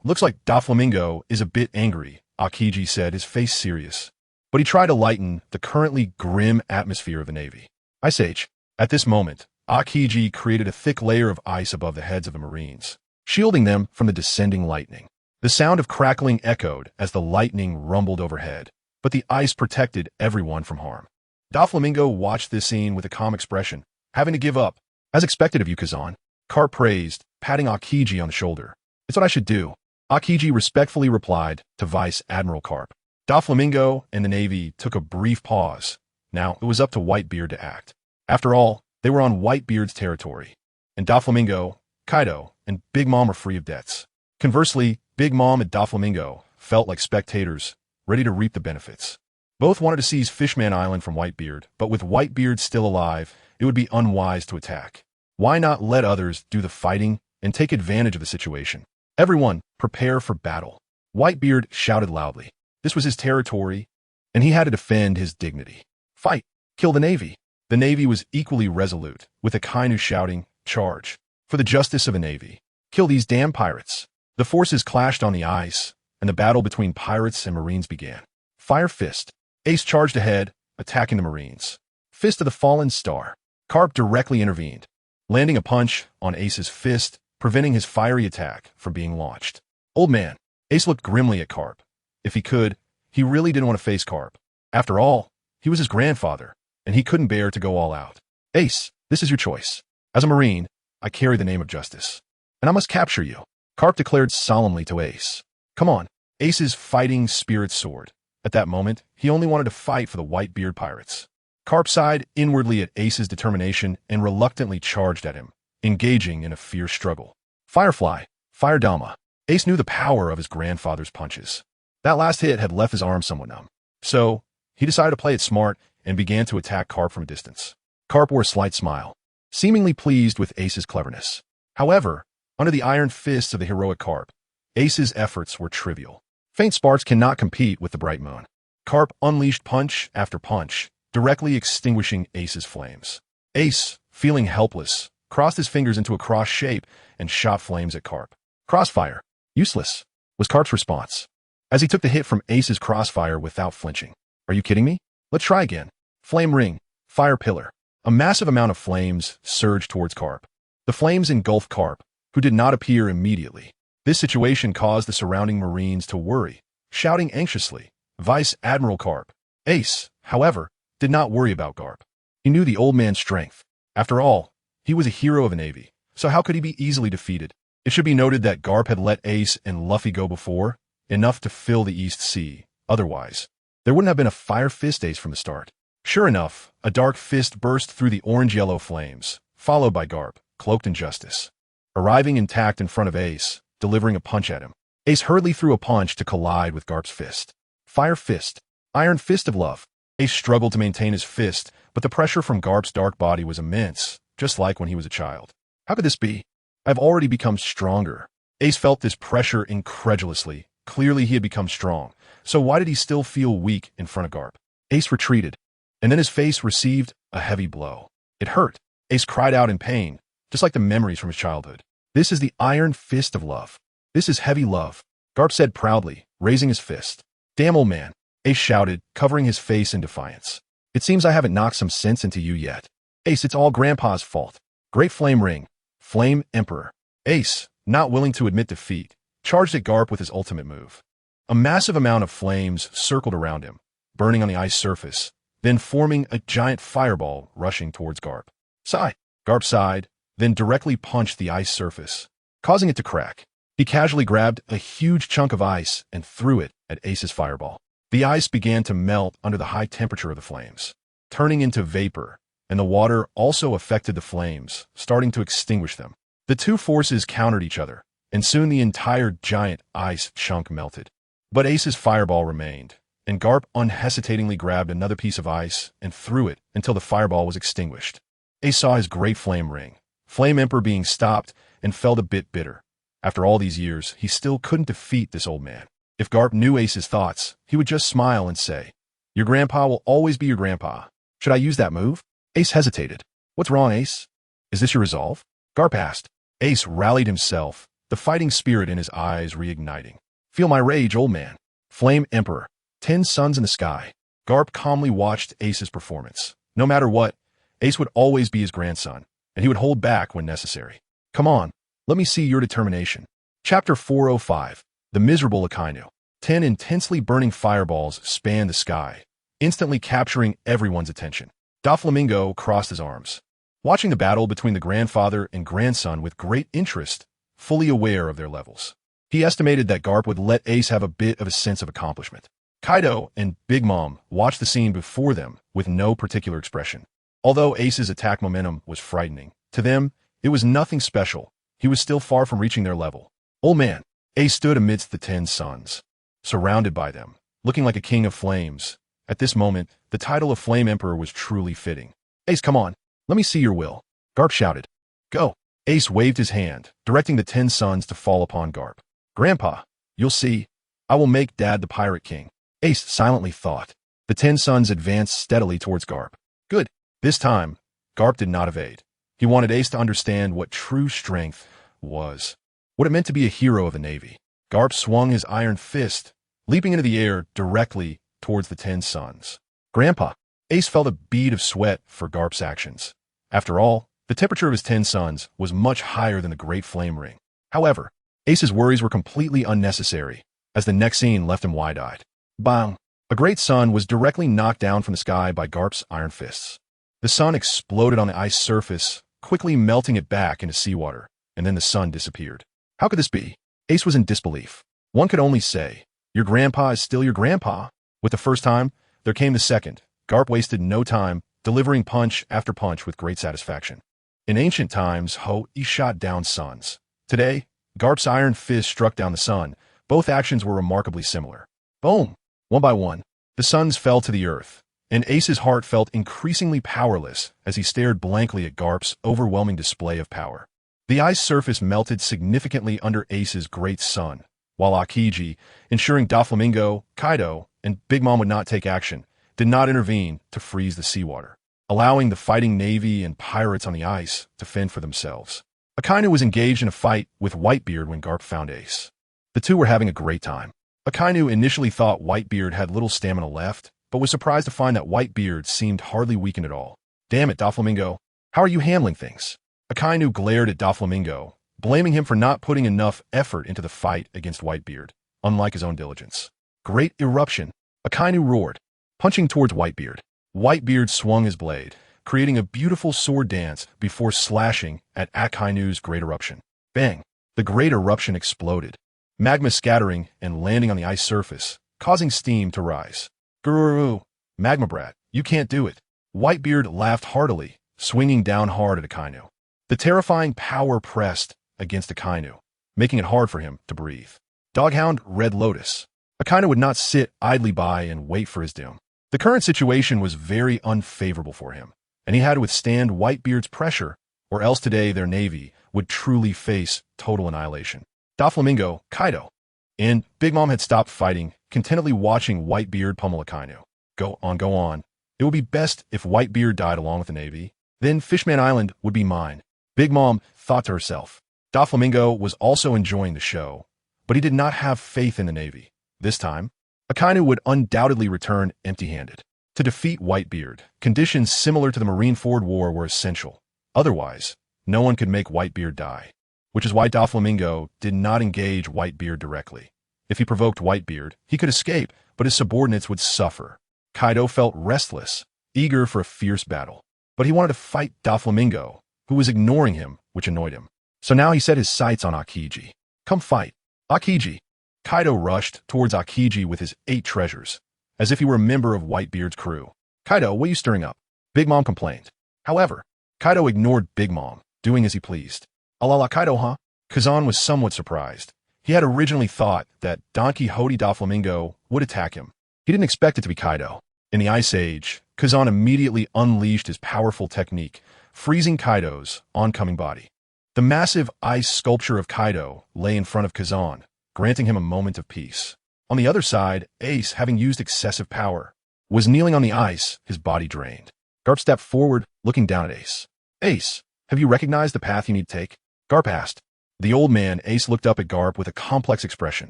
Looks like Doflamingo is a bit angry, Aokiji said, his face serious. But he tried to lighten the currently grim atmosphere of the Navy. Ice Age. At this moment, Aokiji created a thick layer of ice above the heads of the Marines, shielding them from the descending lightning. The sound of crackling echoed as the lightning rumbled overhead, but the ice protected everyone from harm. Doflamingo watched this scene with a calm expression, having to give up. As expected of you, Kazan. Carp praised, patting Aokiji on the shoulder. It's what I should do. Aokiji respectfully replied to Vice Admiral Carp. Doflamingo and the Navy took a brief pause. Now it was up to Whitebeard to act. After all, they were on Whitebeard's territory, and Doflamingo, Kaido, and Big Mom were free of debts. Conversely, Big Mom and Doflamingo felt like spectators, ready to reap the benefits. Both wanted to seize Fishman Island from Whitebeard, but with Whitebeard still alive, it would be unwise to attack. Why not let others do the fighting and take advantage of the situation? Everyone, prepare for battle. Whitebeard shouted loudly. This was his territory, and he had to defend his dignity. Fight! Kill the Navy! The Navy was equally resolute, with Akainu shouting, charge! For the justice of the Navy! Kill these damn pirates! The forces clashed on the ice, and the battle between pirates and Marines began. Fire Fist. Ace charged ahead, attacking the Marines. Fist of the Fallen Star. Carp directly intervened, landing a punch on Ace's fist, preventing his fiery attack from being launched. Old man. Ace looked grimly at Carp. If he could, he really didn't want to face Carp. After all, he was his grandfather, and he couldn't bear to go all out. Ace, this is your choice. As a Marine, I carry the name of justice, and I must capture you. Carp declared solemnly to Ace. Come on. Ace's fighting spirit soared. At that moment, he only wanted to fight for the Whitebeard pirates. Carp sighed inwardly at Ace's determination and reluctantly charged at him, engaging in a fierce struggle. Firefly, Fire Dama. Ace knew the power of his grandfather's punches. That last hit had left his arm somewhat numb. So, he decided to play it smart and began to attack Carp from a distance. Carp wore a slight smile, seemingly pleased with Ace's cleverness. However, under the iron fists of the heroic Carp, Ace's efforts were trivial. Faint sparks cannot compete with the bright moon. Carp unleashed punch after punch, directly extinguishing Ace's flames. Ace, feeling helpless, crossed his fingers into a cross shape and shot flames at Carp. Crossfire. Useless, was Carp's response, as he took the hit from Ace's crossfire without flinching. Are you kidding me? Let's try again. Flame Ring. Fire Pillar. A massive amount of flames surged towards Carp. The flames engulfed Carp, who did not appear immediately. This situation caused the surrounding Marines to worry, shouting anxiously, Vice Admiral Carp. Ace, however, did not worry about Carp. He knew the old man's strength. After all, he was a hero of the Navy, so how could he be easily defeated? It should be noted that Garp had let Ace and Luffy go before, enough to fill the East Sea. Otherwise, there wouldn't have been a Fire Fist Ace from the start. Sure enough, a dark fist burst through the orange-yellow flames, followed by Garp, cloaked in justice. Arriving intact in front of Ace, delivering a punch at him. Ace hurriedly threw a punch to collide with Garp's fist. Fire Fist. Iron Fist of Love. Ace struggled to maintain his fist, but the pressure from Garp's dark body was immense, just like when he was a child. How could this be? I've already become stronger. Ace felt this pressure incredulously. Clearly he had become strong, so why did he still feel weak in front of Garp? Ace retreated, and then his face received a heavy blow. It hurt. Ace cried out in pain, just like the memories from his childhood. This is the iron fist of love. This is heavy love, Garp said proudly, raising his fist. Damn, old man, Ace shouted, covering his face in defiance. It seems I haven't knocked some sense into you yet. Ace, it's all Grandpa's fault. Great Flame Ring. Flame Emperor. Ace, not willing to admit defeat, charged at Garp with his ultimate move. A massive amount of flames circled around him, burning on the ice surface, then forming a giant fireball rushing towards Garp. Sigh. Garp sighed, then directly punched the ice surface, causing it to crack. He casually grabbed a huge chunk of ice and threw it at Ace's fireball. The ice began to melt under the high temperature of the flames, turning into vapor, and the water also affected the flames, starting to extinguish them. The two forces countered each other, and soon the entire giant ice chunk melted. But Ace's fireball remained, and Garp unhesitatingly grabbed another piece of ice and threw it until the fireball was extinguished. Ace saw his great flame ring, Flame Emperor, being stopped, and felt a bit bitter. After all these years, he still couldn't defeat this old man. If Garp knew Ace's thoughts, he would just smile and say, "Your grandpa will always be your grandpa. Should I use that move?" Ace hesitated. "What's wrong, Ace? Is this your resolve?" Garp asked. Ace rallied himself, the fighting spirit in his eyes reigniting. "Feel my rage, old man." Flame Emperor. 10 suns in the sky. Garp calmly watched Ace's performance. No matter what, Ace would always be his grandson, and he would hold back when necessary. "Come on, let me see your determination." Chapter 405. The Miserable Akainu. 10 intensely burning fireballs spanned the sky, instantly capturing everyone's attention. Doflamingo crossed his arms, watching the battle between the grandfather and grandson with great interest, fully aware of their levels. He estimated that Garp would let Ace have a bit of a sense of accomplishment. Kaido and Big Mom watched the scene before them with no particular expression. Although Ace's attack momentum was frightening, to them, it was nothing special. He was still far from reaching their level. "Old man." Ace stood amidst the 10 suns, surrounded by them, looking like a king of flames. At this moment, the title of Flame Emperor was truly fitting. "Ace, come on, let me see your will." Garp shouted. "Go." Ace waved his hand, directing the 10 suns to fall upon Garp. "Grandpa, you'll see. I will make Dad the Pirate King." Ace silently thought. The 10 suns advanced steadily towards Garp. Good. This time, Garp did not evade. He wanted Ace to understand what true strength was, what it meant to be a hero of the Navy. Garp swung his iron fist, leaping into the air directly towards the 10 suns. "Grandpa." Ace felt a bead of sweat for Garp's actions. After all, the temperature of his 10 suns was much higher than the Great Flame Ring. However, Ace's worries were completely unnecessary, as the next scene left him wide-eyed. Bang! A great sun was directly knocked down from the sky by Garp's iron fists. The sun exploded on the ice surface, quickly melting it back into seawater, and then the sun disappeared. How could this be? Ace was in disbelief. One could only say, your grandpa is still your grandpa. With the first time, there came the second. Garp wasted no time, delivering punch after punch with great satisfaction. In ancient times, he shot down suns. Today, Garp's iron fist struck down the sun. Both actions were remarkably similar. Boom! One by one, the suns fell to the earth, and Ace's heart felt increasingly powerless as he stared blankly at Garp's overwhelming display of power. The ice surface melted significantly under Ace's great sun, while Akiji, ensuring Doflamingo, Kaido, and Big Mom would not take action, did not intervene to freeze the seawater, allowing the fighting navy and pirates on the ice to fend for themselves. Akainu was engaged in a fight with Whitebeard when Garp found Ace. The two were having a great time. Akainu initially thought Whitebeard had little stamina left, but was surprised to find that Whitebeard seemed hardly weakened at all. Damn it, Doflamingo. How are you handling things? Akainu glared at Doflamingo, blaming him for not putting enough effort into the fight against Whitebeard, unlike his own diligence. Great eruption. Akainu roared, punching towards Whitebeard. Whitebeard swung his blade, creating a beautiful sword dance before slashing at Akainu's great eruption. Bang! The great eruption exploded, magma scattering and landing on the ice surface, causing steam to rise. Guru, Magma Brat, you can't do it. Whitebeard laughed heartily, swinging down hard at Akainu. The terrifying power pressed against Akainu, making it hard for him to breathe. Doghound Red Lotus. Akainu would not sit idly by and wait for his doom. The current situation was very unfavorable for him, and he had to withstand Whitebeard's pressure, or else today their navy would truly face total annihilation. Doflamingo, Kaido, and Big Mom had stopped fighting, contentedly watching Whitebeard pummel Akainu. Go on, go on. It would be best if Whitebeard died along with the navy. Then Fishman Island would be mine. Big Mom thought to herself. Doflamingo was also enjoying the show, but he did not have faith in the navy. This time, Akainu would undoubtedly return empty-handed. To defeat Whitebeard, conditions similar to the Marineford War were essential. Otherwise, no one could make Whitebeard die, which is why Doflamingo did not engage Whitebeard directly. If he provoked Whitebeard, he could escape, but his subordinates would suffer. Kaido felt restless, eager for a fierce battle, but he wanted to fight Doflamingo, who was ignoring him, which annoyed him. So now he set his sights on Aokiji. Come fight. Aokiji. Kaido rushed towards Aokiji with his 8 treasures, as if he were a member of Whitebeard's crew. Kaido, what are you stirring up? Big Mom complained. However, Kaido ignored Big Mom, doing as he pleased. Alala Kaido, huh? Kazan was somewhat surprised. He had originally thought that Donquixote Doflamingo would attack him. He didn't expect it to be Kaido. In the Ice Age, Kazan immediately unleashed his powerful technique, freezing Kaido's oncoming body. The massive ice sculpture of Kaido lay in front of Kazan, granting him a moment of peace. On the other side, Ace, having used excessive power, was kneeling on the ice, his body drained. Garp stepped forward, looking down at Ace. Ace, have you recognized the path you need to take? Garp asked. The old man, Ace, looked up at Garp with a complex expression.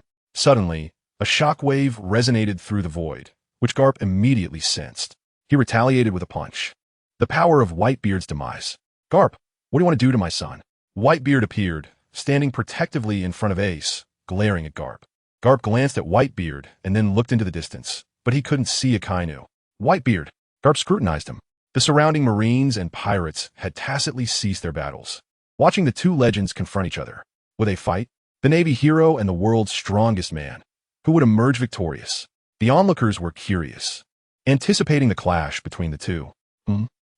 Suddenly, a shockwave resonated through the void, which Garp immediately sensed. He retaliated with a punch. The power of Whitebeard's demise. Garp, what do you want to do to my son? Whitebeard appeared, standing protectively in front of Ace, glaring at Garp. Garp glanced at Whitebeard and then looked into the distance, but he couldn't see Akainu. Whitebeard. Garp scrutinized him. The surrounding Marines and pirates had tacitly ceased their battles, watching the two legends confront each other. Would they fight? The Navy hero and the world's strongest man. Who would emerge victorious? The onlookers were curious, anticipating the clash between the two.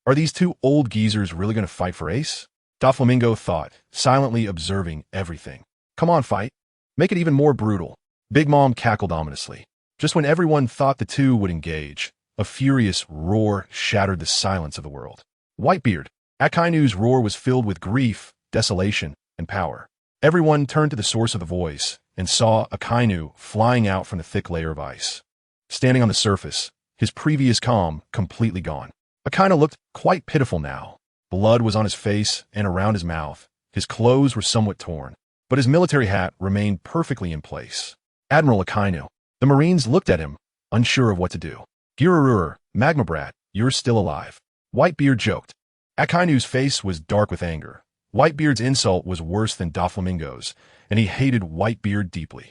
Are these two old geezers really going to fight for Ace? Doflamingo thought, silently observing everything. Come on, fight. Make it even more brutal. Big Mom cackled ominously. Just when everyone thought the two would engage, a furious roar shattered the silence of the world. Whitebeard. Akainu's roar was filled with grief, desolation, and power. Everyone turned to the source of the voice and saw Akainu flying out from the thick layer of ice. Standing on the surface, his previous calm completely gone. Akainu looked quite pitiful now. Blood was on his face and around his mouth. His clothes were somewhat torn, but his military hat remained perfectly in place. Admiral Akainu. The Marines looked at him, unsure of what to do. Girarur, Magma Brat, you're still alive. Whitebeard joked. Akainu's face was dark with anger. Whitebeard's insult was worse than Doflamingo's, and he hated Whitebeard deeply.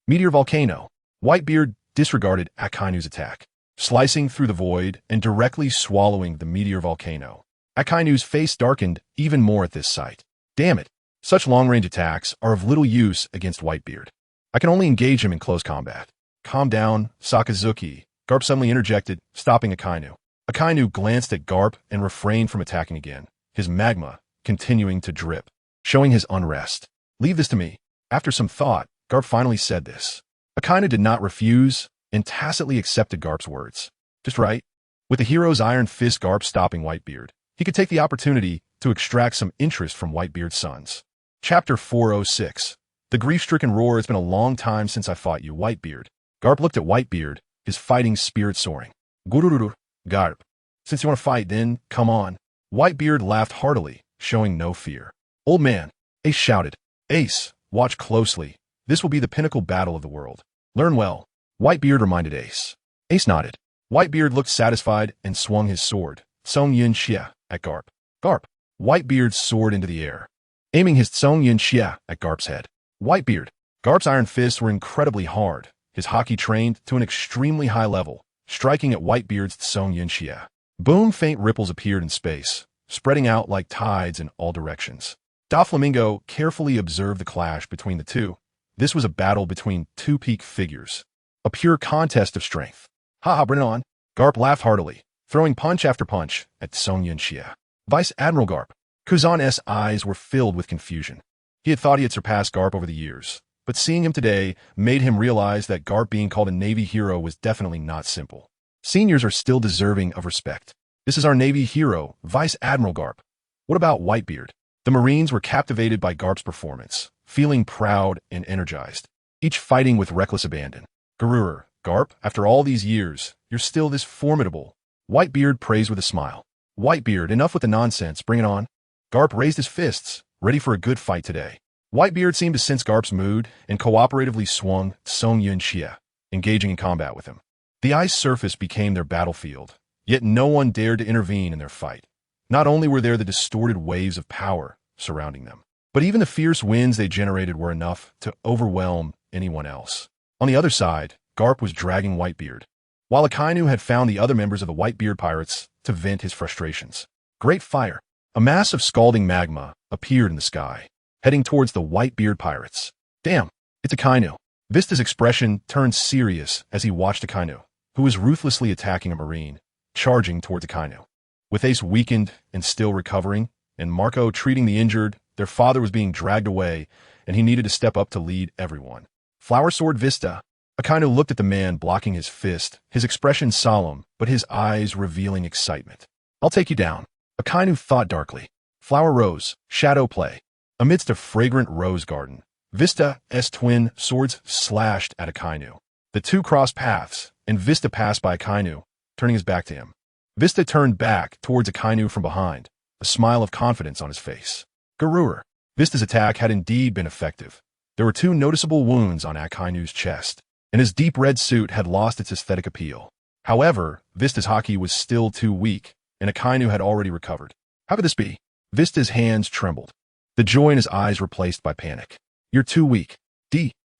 Meteor Volcano. Whitebeard disregarded Akainu's attack, slicing through the void and directly swallowing the meteor volcano. Akainu's face darkened even more at this sight. Damn it, such long-range attacks are of little use against Whitebeard. I can only engage him in close combat. Calm down, Sakazuki. Garp suddenly interjected, stopping Akainu. Akainu glanced at Garp and refrained from attacking again, his magma continuing to drip, showing his unrest. Leave this to me. After some thought, Garp finally said this. Akainu did not refuse and tacitly accepted Garp's words. Just right. With the hero's iron fist Garp stopping Whitebeard, he could take the opportunity to extract some interest from Whitebeard's sons. Chapter 406. The grief-stricken roar. It's been a long time since I fought you, Whitebeard. Garp looked at Whitebeard, his fighting spirit soaring. Gurururu, Garp. Since you want to fight, then come on. Whitebeard laughed heartily, showing no fear. Old man, Ace shouted. Ace, watch closely. This will be the pinnacle battle of the world. Learn well. Whitebeard reminded Ace. Ace nodded. Whitebeard looked satisfied and swung his sword, Tsung Yin Xia, at Garp. Garp. Whitebeard soared into the air, aiming his Tsung Yin Xia at Garp's head. Whitebeard. Garp's iron fists were incredibly hard, his hockey trained to an extremely high level, striking at Whitebeard's Tsung Yin Xia. Boom, faint ripples appeared in space, spreading out like tides in all directions. Doflamingo carefully observed the clash between the two. This was a battle between two peak figures, a pure contest of strength. Bring it on. Garp laughed heartily, throwing punch after punch at Tsung Yin Xia. Vice Admiral Garp. Kuzan's eyes were filled with confusion. He had thought he had surpassed Garp over the years, but seeing him today made him realize that Garp being called a Navy hero was definitely not simple. Seniors are still deserving of respect. This is our Navy hero, Vice Admiral Garp. What about Whitebeard? The Marines were captivated by Garp's performance, feeling proud and energized, each fighting with reckless abandon. Garp, after all these years, you're still this formidable. Whitebeard praised with a smile. Whitebeard, enough with the nonsense, bring it on. Garp raised his fists, ready for a good fight today. Whitebeard seemed to sense Garp's mood and cooperatively swung Song Yun Xia, engaging in combat with him. The ice surface became their battlefield, yet no one dared to intervene in their fight. Not only were there the distorted waves of power surrounding them, but even the fierce winds they generated were enough to overwhelm anyone else. On the other side, Garp was dragging Whitebeard, while Akainu had found the other members of the Whitebeard pirates to vent his frustrations. Great fire! A mass of scalding magma appeared in the sky, heading towards the Whitebeard pirates. Damn, it's Akainu. Vista's expression turned serious as he watched Akainu, who was ruthlessly attacking a Marine, charging towards Akainu. With Ace weakened and still recovering, and Marco treating the injured, their father was being dragged away, and he needed to step up to lead everyone. Flower Sword Vista. Akainu looked at the man blocking his fist, his expression solemn, but his eyes revealing excitement. I'll take you down. Akainu thought darkly. Flower Rose, Shadow Play. Amidst a fragrant rose garden, Vista's twin swords slashed at Akainu. The two crossed paths, and Vista passed by Akainu, turning his back to him. Vista turned back towards Akainu from behind, a smile of confidence on his face. Vista's attack had indeed been effective. There were two noticeable wounds on Akainu's chest, and his deep red suit had lost its aesthetic appeal. However, Vista's haki was still too weak, and Akainu had already recovered. How could this be? Vista's hands trembled. The joy in his eyes replaced by panic. You're too weak.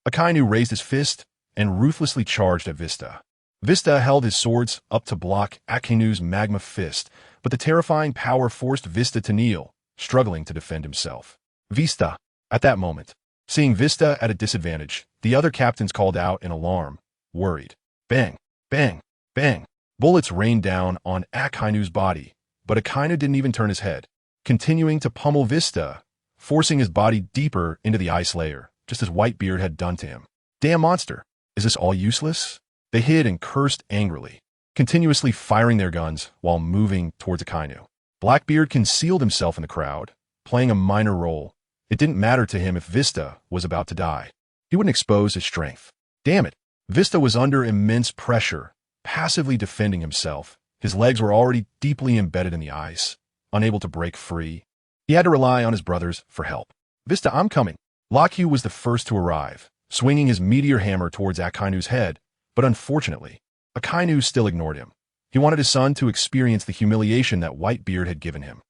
Akainu raised his fist and ruthlessly charged at Vista. Vista held his swords up to block Akainu's magma fist, but the terrifying power forced Vista to kneel, struggling to defend himself. Vista. At that moment, seeing Vista at a disadvantage, the other captains called out in alarm, worried. Bang, bang, bang. Bullets rained down on Akainu's body, but Akainu didn't even turn his head, continuing to pummel Vista, forcing his body deeper into the ice layer, just as Whitebeard had done to him. Damn monster! Is this all useless? They hid and cursed angrily, continuously firing their guns while moving towards Akainu. Blackbeard concealed himself in the crowd, playing a minor role. It didn't matter to him if Vista was about to die. He wouldn't expose his strength. Damn it! Vista was under immense pressure, passively defending himself. His legs were already deeply embedded in the ice, unable to break free. He had to rely on his brothers for help. Vista, I'm coming. Lockhew was the first to arrive, swinging his meteor hammer towards Akainu's head, but unfortunately, Akainu still ignored him. He wanted his son to experience the humiliation that Whitebeard had given him.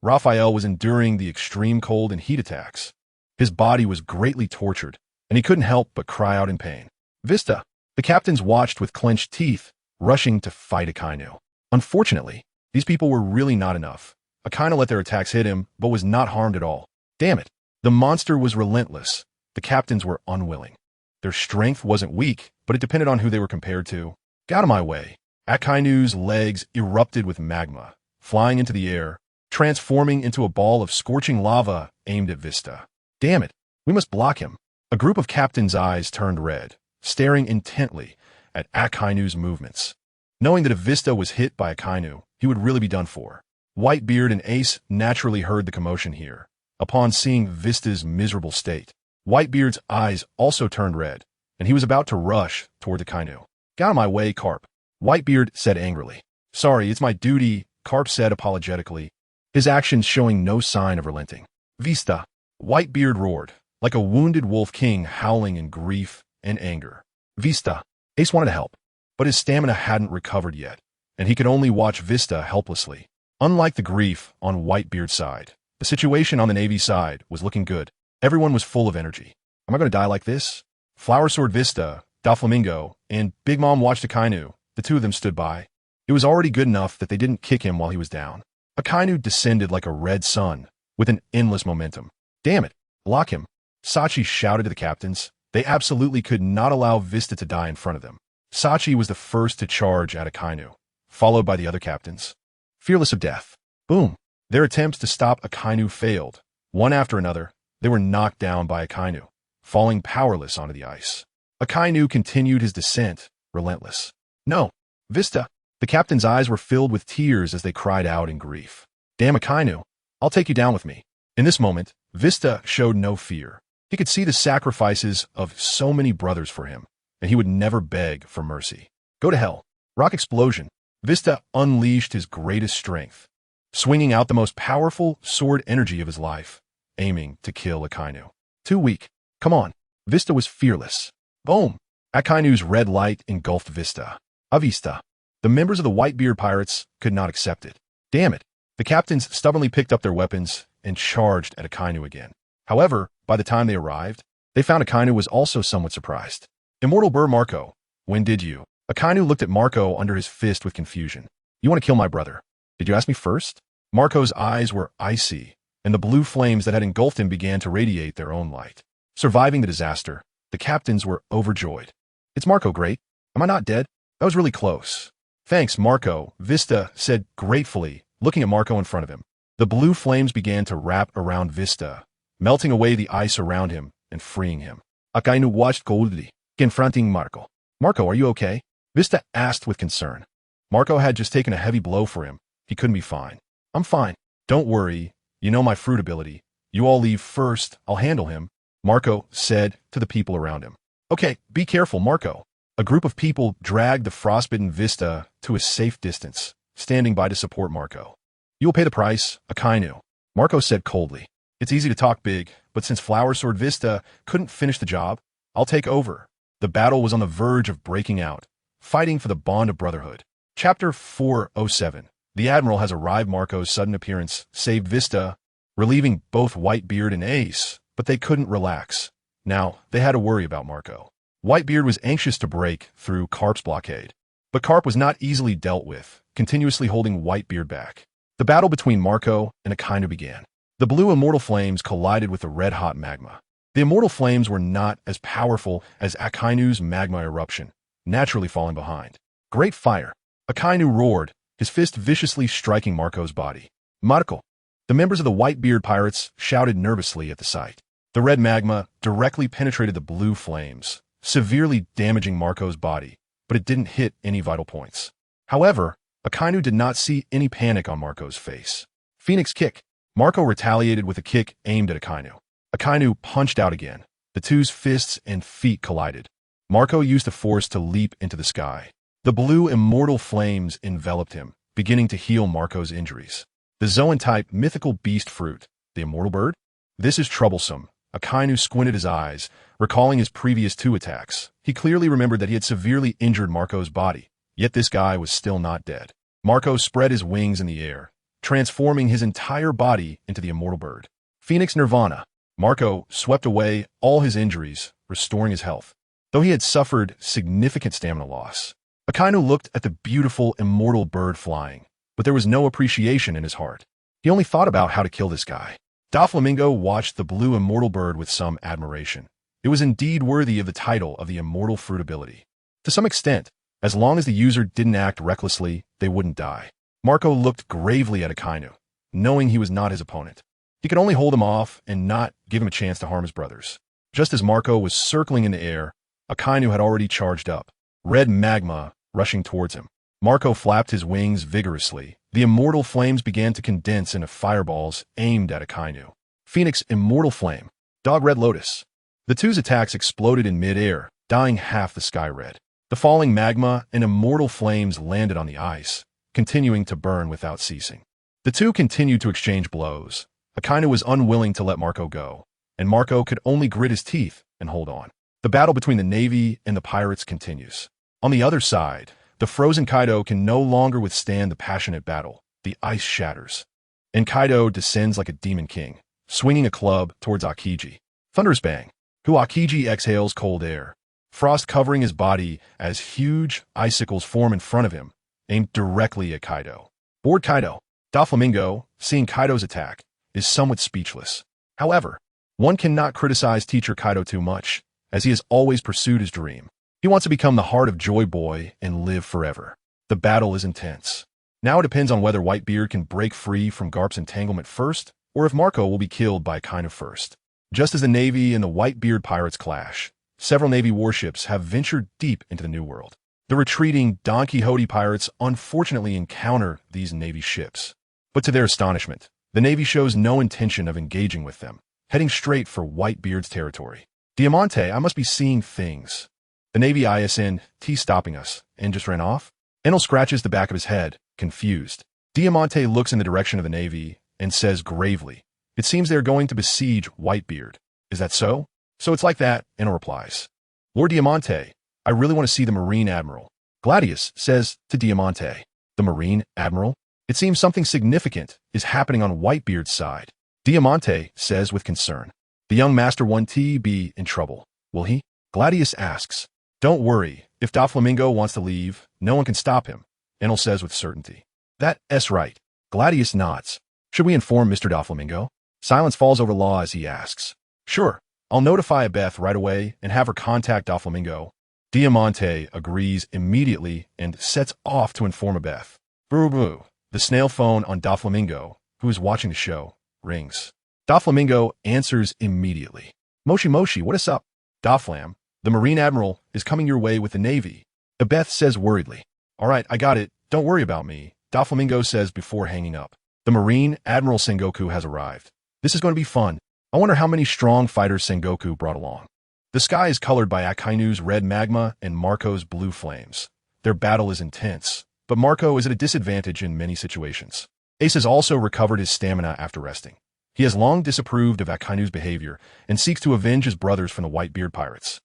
Raphael was enduring the extreme cold and heat attacks. His body was greatly tortured, and he couldn't help but cry out in pain. Vista. The captains watched with clenched teeth, rushing to fight Akainu. Unfortunately, these people were really not enough. Akainu let their attacks hit him, but was not harmed at all. Damn it. The monster was relentless. The captains were unwilling. Their strength wasn't weak, but it depended on who they were compared to. Get out of my way. Akainu's legs erupted with magma, flying into the air, transforming into a ball of scorching lava aimed at Vista. Damn it. We must block him. A group of captains' eyes turned red, staring intently at Akainu's movements. Knowing that if Vista was hit by Akainu, he would really be done for. Whitebeard and Ace naturally heard the commotion here. Upon seeing Vista's miserable state, Whitebeard's eyes also turned red, and he was about to rush toward Akainu. Get out of my way, Carp. Whitebeard said angrily. Sorry, it's my duty, Carp said apologetically, his actions showing no sign of relenting. Vista. Whitebeard roared, like a wounded wolf king howling in grief and anger. Vista. Ace wanted to help, but his stamina hadn't recovered yet, and he could only watch Vista helplessly. Unlike the grief on Whitebeard's side, the situation on the Navy side was looking good. Everyone was full of energy. Am I going to die like this? Flower Sword Vista, Doflamingo, and Big Mom watched Akainu. The two of them stood by. It was already good enough that they didn't kick him while he was down. Akainu descended like a red sun, with an endless momentum. Damn it, lock him. Sachi shouted to the captains. They absolutely could not allow Vista to die in front of them. Sachi was the first to charge at Akainu, followed by the other captains. Fearless of death. Boom. Their attempts to stop Akainu failed. One after another, they were knocked down by Akainu, falling powerless onto the ice. Akainu continued his descent, relentless. No, Vista. The captain's eyes were filled with tears as they cried out in grief. Damn Akainu, I'll take you down with me. In this moment, Vista showed no fear. He could see the sacrifices of so many brothers for him, and he would never beg for mercy. Go to hell. Rock explosion. Vista unleashed his greatest strength, swinging out the most powerful sword energy of his life, aiming to kill Akainu. Too weak. Come on. Vista was fearless. Boom. Akainu's red light engulfed Vista. Avista. The members of the Whitebeard pirates could not accept it. Damn it. The captains stubbornly picked up their weapons and charged at Akainu again. However, by the time they arrived, they found Akainu was also somewhat surprised. Immortal Burr Marco, when did you? Akainu looked at Marco under his fist with confusion. You want to kill my brother? Did you ask me first? Marco's eyes were icy, and the blue flames that had engulfed him began to radiate their own light. Surviving the disaster, the captains were overjoyed. It's Marco, great. Am I not dead? That was really close. Thanks, Marco, Vista said gratefully, looking at Marco in front of him. The blue flames began to wrap around Vista, melting away the ice around him and freeing him. Akainu watched coldly, confronting Marco. Marco, are you okay? Vista asked with concern. Marco had just taken a heavy blow for him. He couldn't be fine. I'm fine. Don't worry. You know my fruit ability. You all leave first. I'll handle him, Marco said to the people around him. Okay, be careful, Marco. A group of people dragged the frostbitten Vista to a safe distance, standing by to support Marco. You will pay the price, Akainu, Marco said coldly. It's easy to talk big, but since Flower Sword Vista couldn't finish the job, I'll take over. The battle was on the verge of breaking out, fighting for the bond of brotherhood. Chapter 407. The Admiral has arrived. Marco's sudden appearance saved Vista, relieving both Whitebeard and Ace, but they couldn't relax. Now, they had to worry about Marco. Whitebeard was anxious to break through Carp's blockade, but Carp was not easily dealt with, continuously holding Whitebeard back. The battle between Marco and Akainu began. The blue immortal flames collided with the red-hot magma. The immortal flames were not as powerful as Akainu's magma eruption, naturally falling behind. Great fire! Akainu roared, his fist viciously striking Marco's body. Marco! The members of the Whitebeard pirates shouted nervously at the sight. The red magma directly penetrated the blue flames, severely damaging Marco's body, but it didn't hit any vital points. However, Akainu did not see any panic on Marco's face. Phoenix kick. Marco retaliated with a kick aimed at Akainu. Akainu punched out again. The two's fists and feet collided. Marco used the force to leap into the sky. The blue immortal flames enveloped him, beginning to heal Marco's injuries. The Zoan-type mythical beast fruit, the immortal bird? This is troublesome. Akainu squinted his eyes, recalling his previous two attacks. He clearly remembered that he had severely injured Marco's body, yet this guy was still not dead. Marco spread his wings in the air, transforming his entire body into the immortal bird. Phoenix Nirvana. Marco swept away all his injuries, restoring his health, though he had suffered significant stamina loss. Akainu looked at the beautiful immortal bird flying, but there was no appreciation in his heart. He only thought about how to kill this guy. Doflamingo watched the blue immortal bird with some admiration. It was indeed worthy of the title of the immortal fruit ability. To some extent, as long as the user didn't act recklessly, they wouldn't die. Marco looked gravely at Akainu, knowing he was not his opponent. He could only hold him off and not give him a chance to harm his brothers. Just as Marco was circling in the air, Akainu had already charged up, red magma rushing towards him. Marco flapped his wings vigorously. The immortal flames began to condense into fireballs aimed at Akainu. Phoenix Immortal Flame. Dog Red Lotus. The two's attacks exploded in mid-air, dyeing half the sky red. The falling magma and immortal flames landed on the ice, continuing to burn without ceasing. The two continued to exchange blows. Akainu was unwilling to let Marco go, and Marco could only grit his teeth and hold on. The battle between the Navy and the pirates continues. On the other side, the frozen Kaido can no longer withstand the passionate battle. The ice shatters, and Kaido descends like a demon king, swinging a club towards Akiji. Thunderous bang. Akiji exhales cold air, frost covering his body as huge icicles form in front of him, aimed directly at Kaido. Bored Kaido. Doflamingo, seeing Kaido's attack, is somewhat speechless. However, one cannot criticize teacher Kaido too much, as he has always pursued his dream. He wants to become the Heart of Joy Boy and live forever. The battle is intense. Now it depends on whether Whitebeard can break free from Garp's entanglement first, or if Marco will be killed by Akainu first. Just as the Navy and the Whitebeard pirates clash, several Navy warships have ventured deep into the New World. The retreating Donquixote pirates unfortunately encounter these Navy ships. But to their astonishment, the Navy shows no intention of engaging with them, heading straight for Whitebeard's territory. Diamante, I must be seeing things. The Navy ISNT stopping us, and just ran off? Enel scratches the back of his head, confused. Diamante looks in the direction of the Navy and says gravely, "It seems they're going to besiege Whitebeard. Is that so?" "So it's like that," Enel replies. "Lord Diamante, I really want to see the Marine Admiral." Gladius says to Diamante, "The Marine Admiral? It seems something significant is happening on Whitebeard's side." Diamante says with concern, "The young master won't be in trouble, will he?" Gladius asks, "Don't worry, if Doflamingo wants to leave, no one can stop him," Enel says with certainty. "That's right." Gladius nods. "Should we inform Mr. Doflamingo?" Silence falls over Law as he asks. "Sure, I'll notify Beth right away and have her contact Doflamingo." Diamante agrees immediately and sets off to inform Beth. Boo boo. The snail phone on Doflamingo, who is watching the show, rings. Doflamingo answers immediately. "Moshi Moshi, what is up?" "Doflam, the Marine Admiral is coming your way with the Navy." Beth says worriedly. "All right, I got it. Don't worry about me," Doflamingo says before hanging up. "The Marine Admiral Sengoku has arrived. This is going to be fun. I wonder how many strong fighters Sengoku brought along." The sky is colored by Akainu's red magma and Marco's blue flames. Their battle is intense, but Marco is at a disadvantage in many situations. Ace has also recovered his stamina after resting. He has long disapproved of Akainu's behavior and seeks to avenge his brothers from the Whitebeard pirates.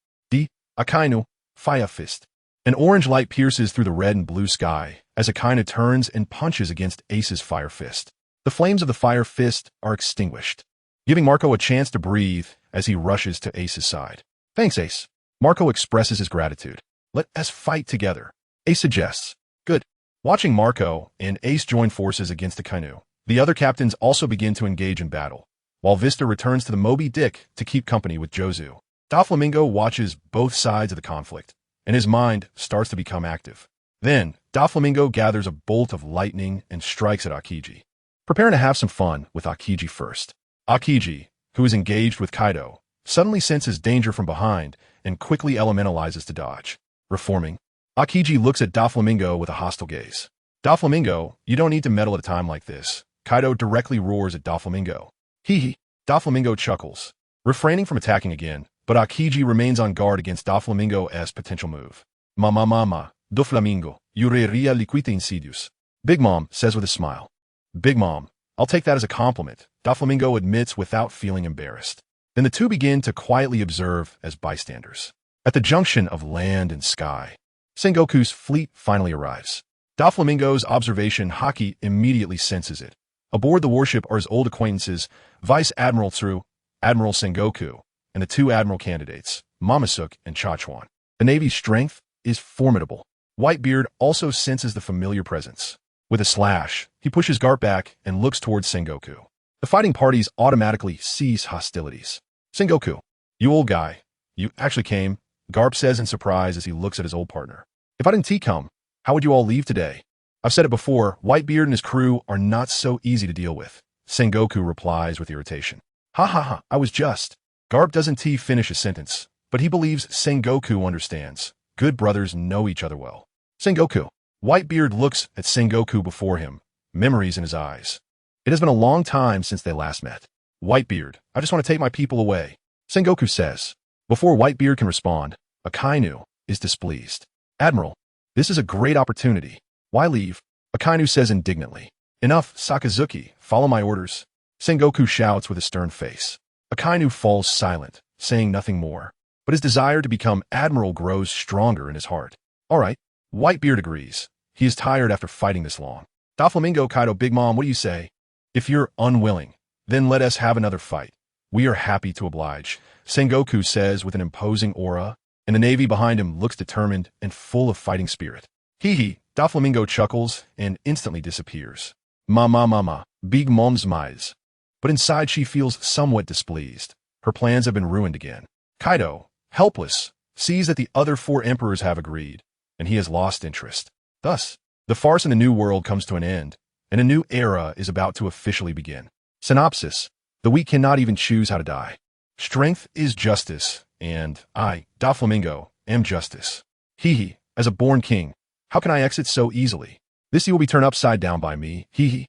Akainu, Fire Fist. An orange light pierces through the red and blue sky as Akainu turns and punches against Ace's Fire Fist. The flames of the Fire Fist are extinguished, giving Marco a chance to breathe as he rushes to Ace's side. "Thanks, Ace." Marco expresses his gratitude. "Let us fight together," Ace suggests. "Good." Watching Marco and Ace join forces against Akainu, the other captains also begin to engage in battle, while Vista returns to the Moby Dick to keep company with Jozu. Doflamingo watches both sides of the conflict, and his mind starts to become active. Then, Doflamingo gathers a bolt of lightning and strikes at Akiji, preparing to have some fun with Akiji first. Akiji, who is engaged with Kaido, suddenly senses danger from behind and quickly elementalizes to dodge. Reforming, Akiji looks at Doflamingo with a hostile gaze. "Doflamingo, you don't need to meddle at a time like this." Kaido directly roars at Doflamingo. Hee hee. Doflamingo chuckles, refraining from attacking again, but Akiji remains on guard against Doflamingo's potential move. Mama, Doflamingo, you reiria liquite insidious." Big Mom says with a smile. "Big Mom, I'll take that as a compliment," Doflamingo admits without feeling embarrassed. Then the two begin to quietly observe as bystanders. At the junction of land and sky, Sengoku's fleet finally arrives. Doflamingo's observation Haki immediately senses it. Aboard the warship are his old acquaintances, Vice Admiral Tsuru, Admiral Sengoku, and the two admiral candidates, Mamasuk and Chachuan. The Navy's strength is formidable. Whitebeard also senses the familiar presence. With a slash, he pushes Garp back and looks towards Sengoku. The fighting parties automatically cease hostilities. "Sengoku, you old guy, you actually came," Garp says in surprise as he looks at his old partner. "If I didn't come, how would you all leave today?" "I've said it before, Whitebeard and his crew are not so easy to deal with," Sengoku replies with irritation. "Ha ha ha, I was just." Garp doesn't finish a sentence, but he believes Sengoku understands. Good brothers know each other well. "Sengoku." Whitebeard looks at Sengoku before him, memories in his eyes. "It has been a long time since they last met." "Whitebeard, I just want to take my people away," Sengoku says. Before Whitebeard can respond, Akainu is displeased. "Admiral, this is a great opportunity. Why leave?" Akainu says indignantly. "Enough, Sakazuki, follow my orders," Sengoku shouts with a stern face. Akainu falls silent, saying nothing more, but his desire to become admiral grows stronger in his heart. "All right," Whitebeard agrees. He is tired after fighting this long. "Doflamingo, Kaido, Big Mom, what do you say?" "If you're unwilling, then let us have another fight. We are happy to oblige," Sengoku says with an imposing aura, and the Navy behind him looks determined and full of fighting spirit. "Hee hee," Doflamingo chuckles and instantly disappears. Mama, Big Mom's smiles. But inside she feels somewhat displeased. Her plans have been ruined again. Kaido, helpless, sees that the other four emperors have agreed, and he has lost interest. Thus, the farce in the New World comes to an end, and a new era is about to officially begin. Synopsis: the weak cannot even choose how to die. Strength is justice, and I, Doflamingo, am justice. Hee hee, As a born king, how can I exit so easily? This sea will be turned upside down by me, hee hee.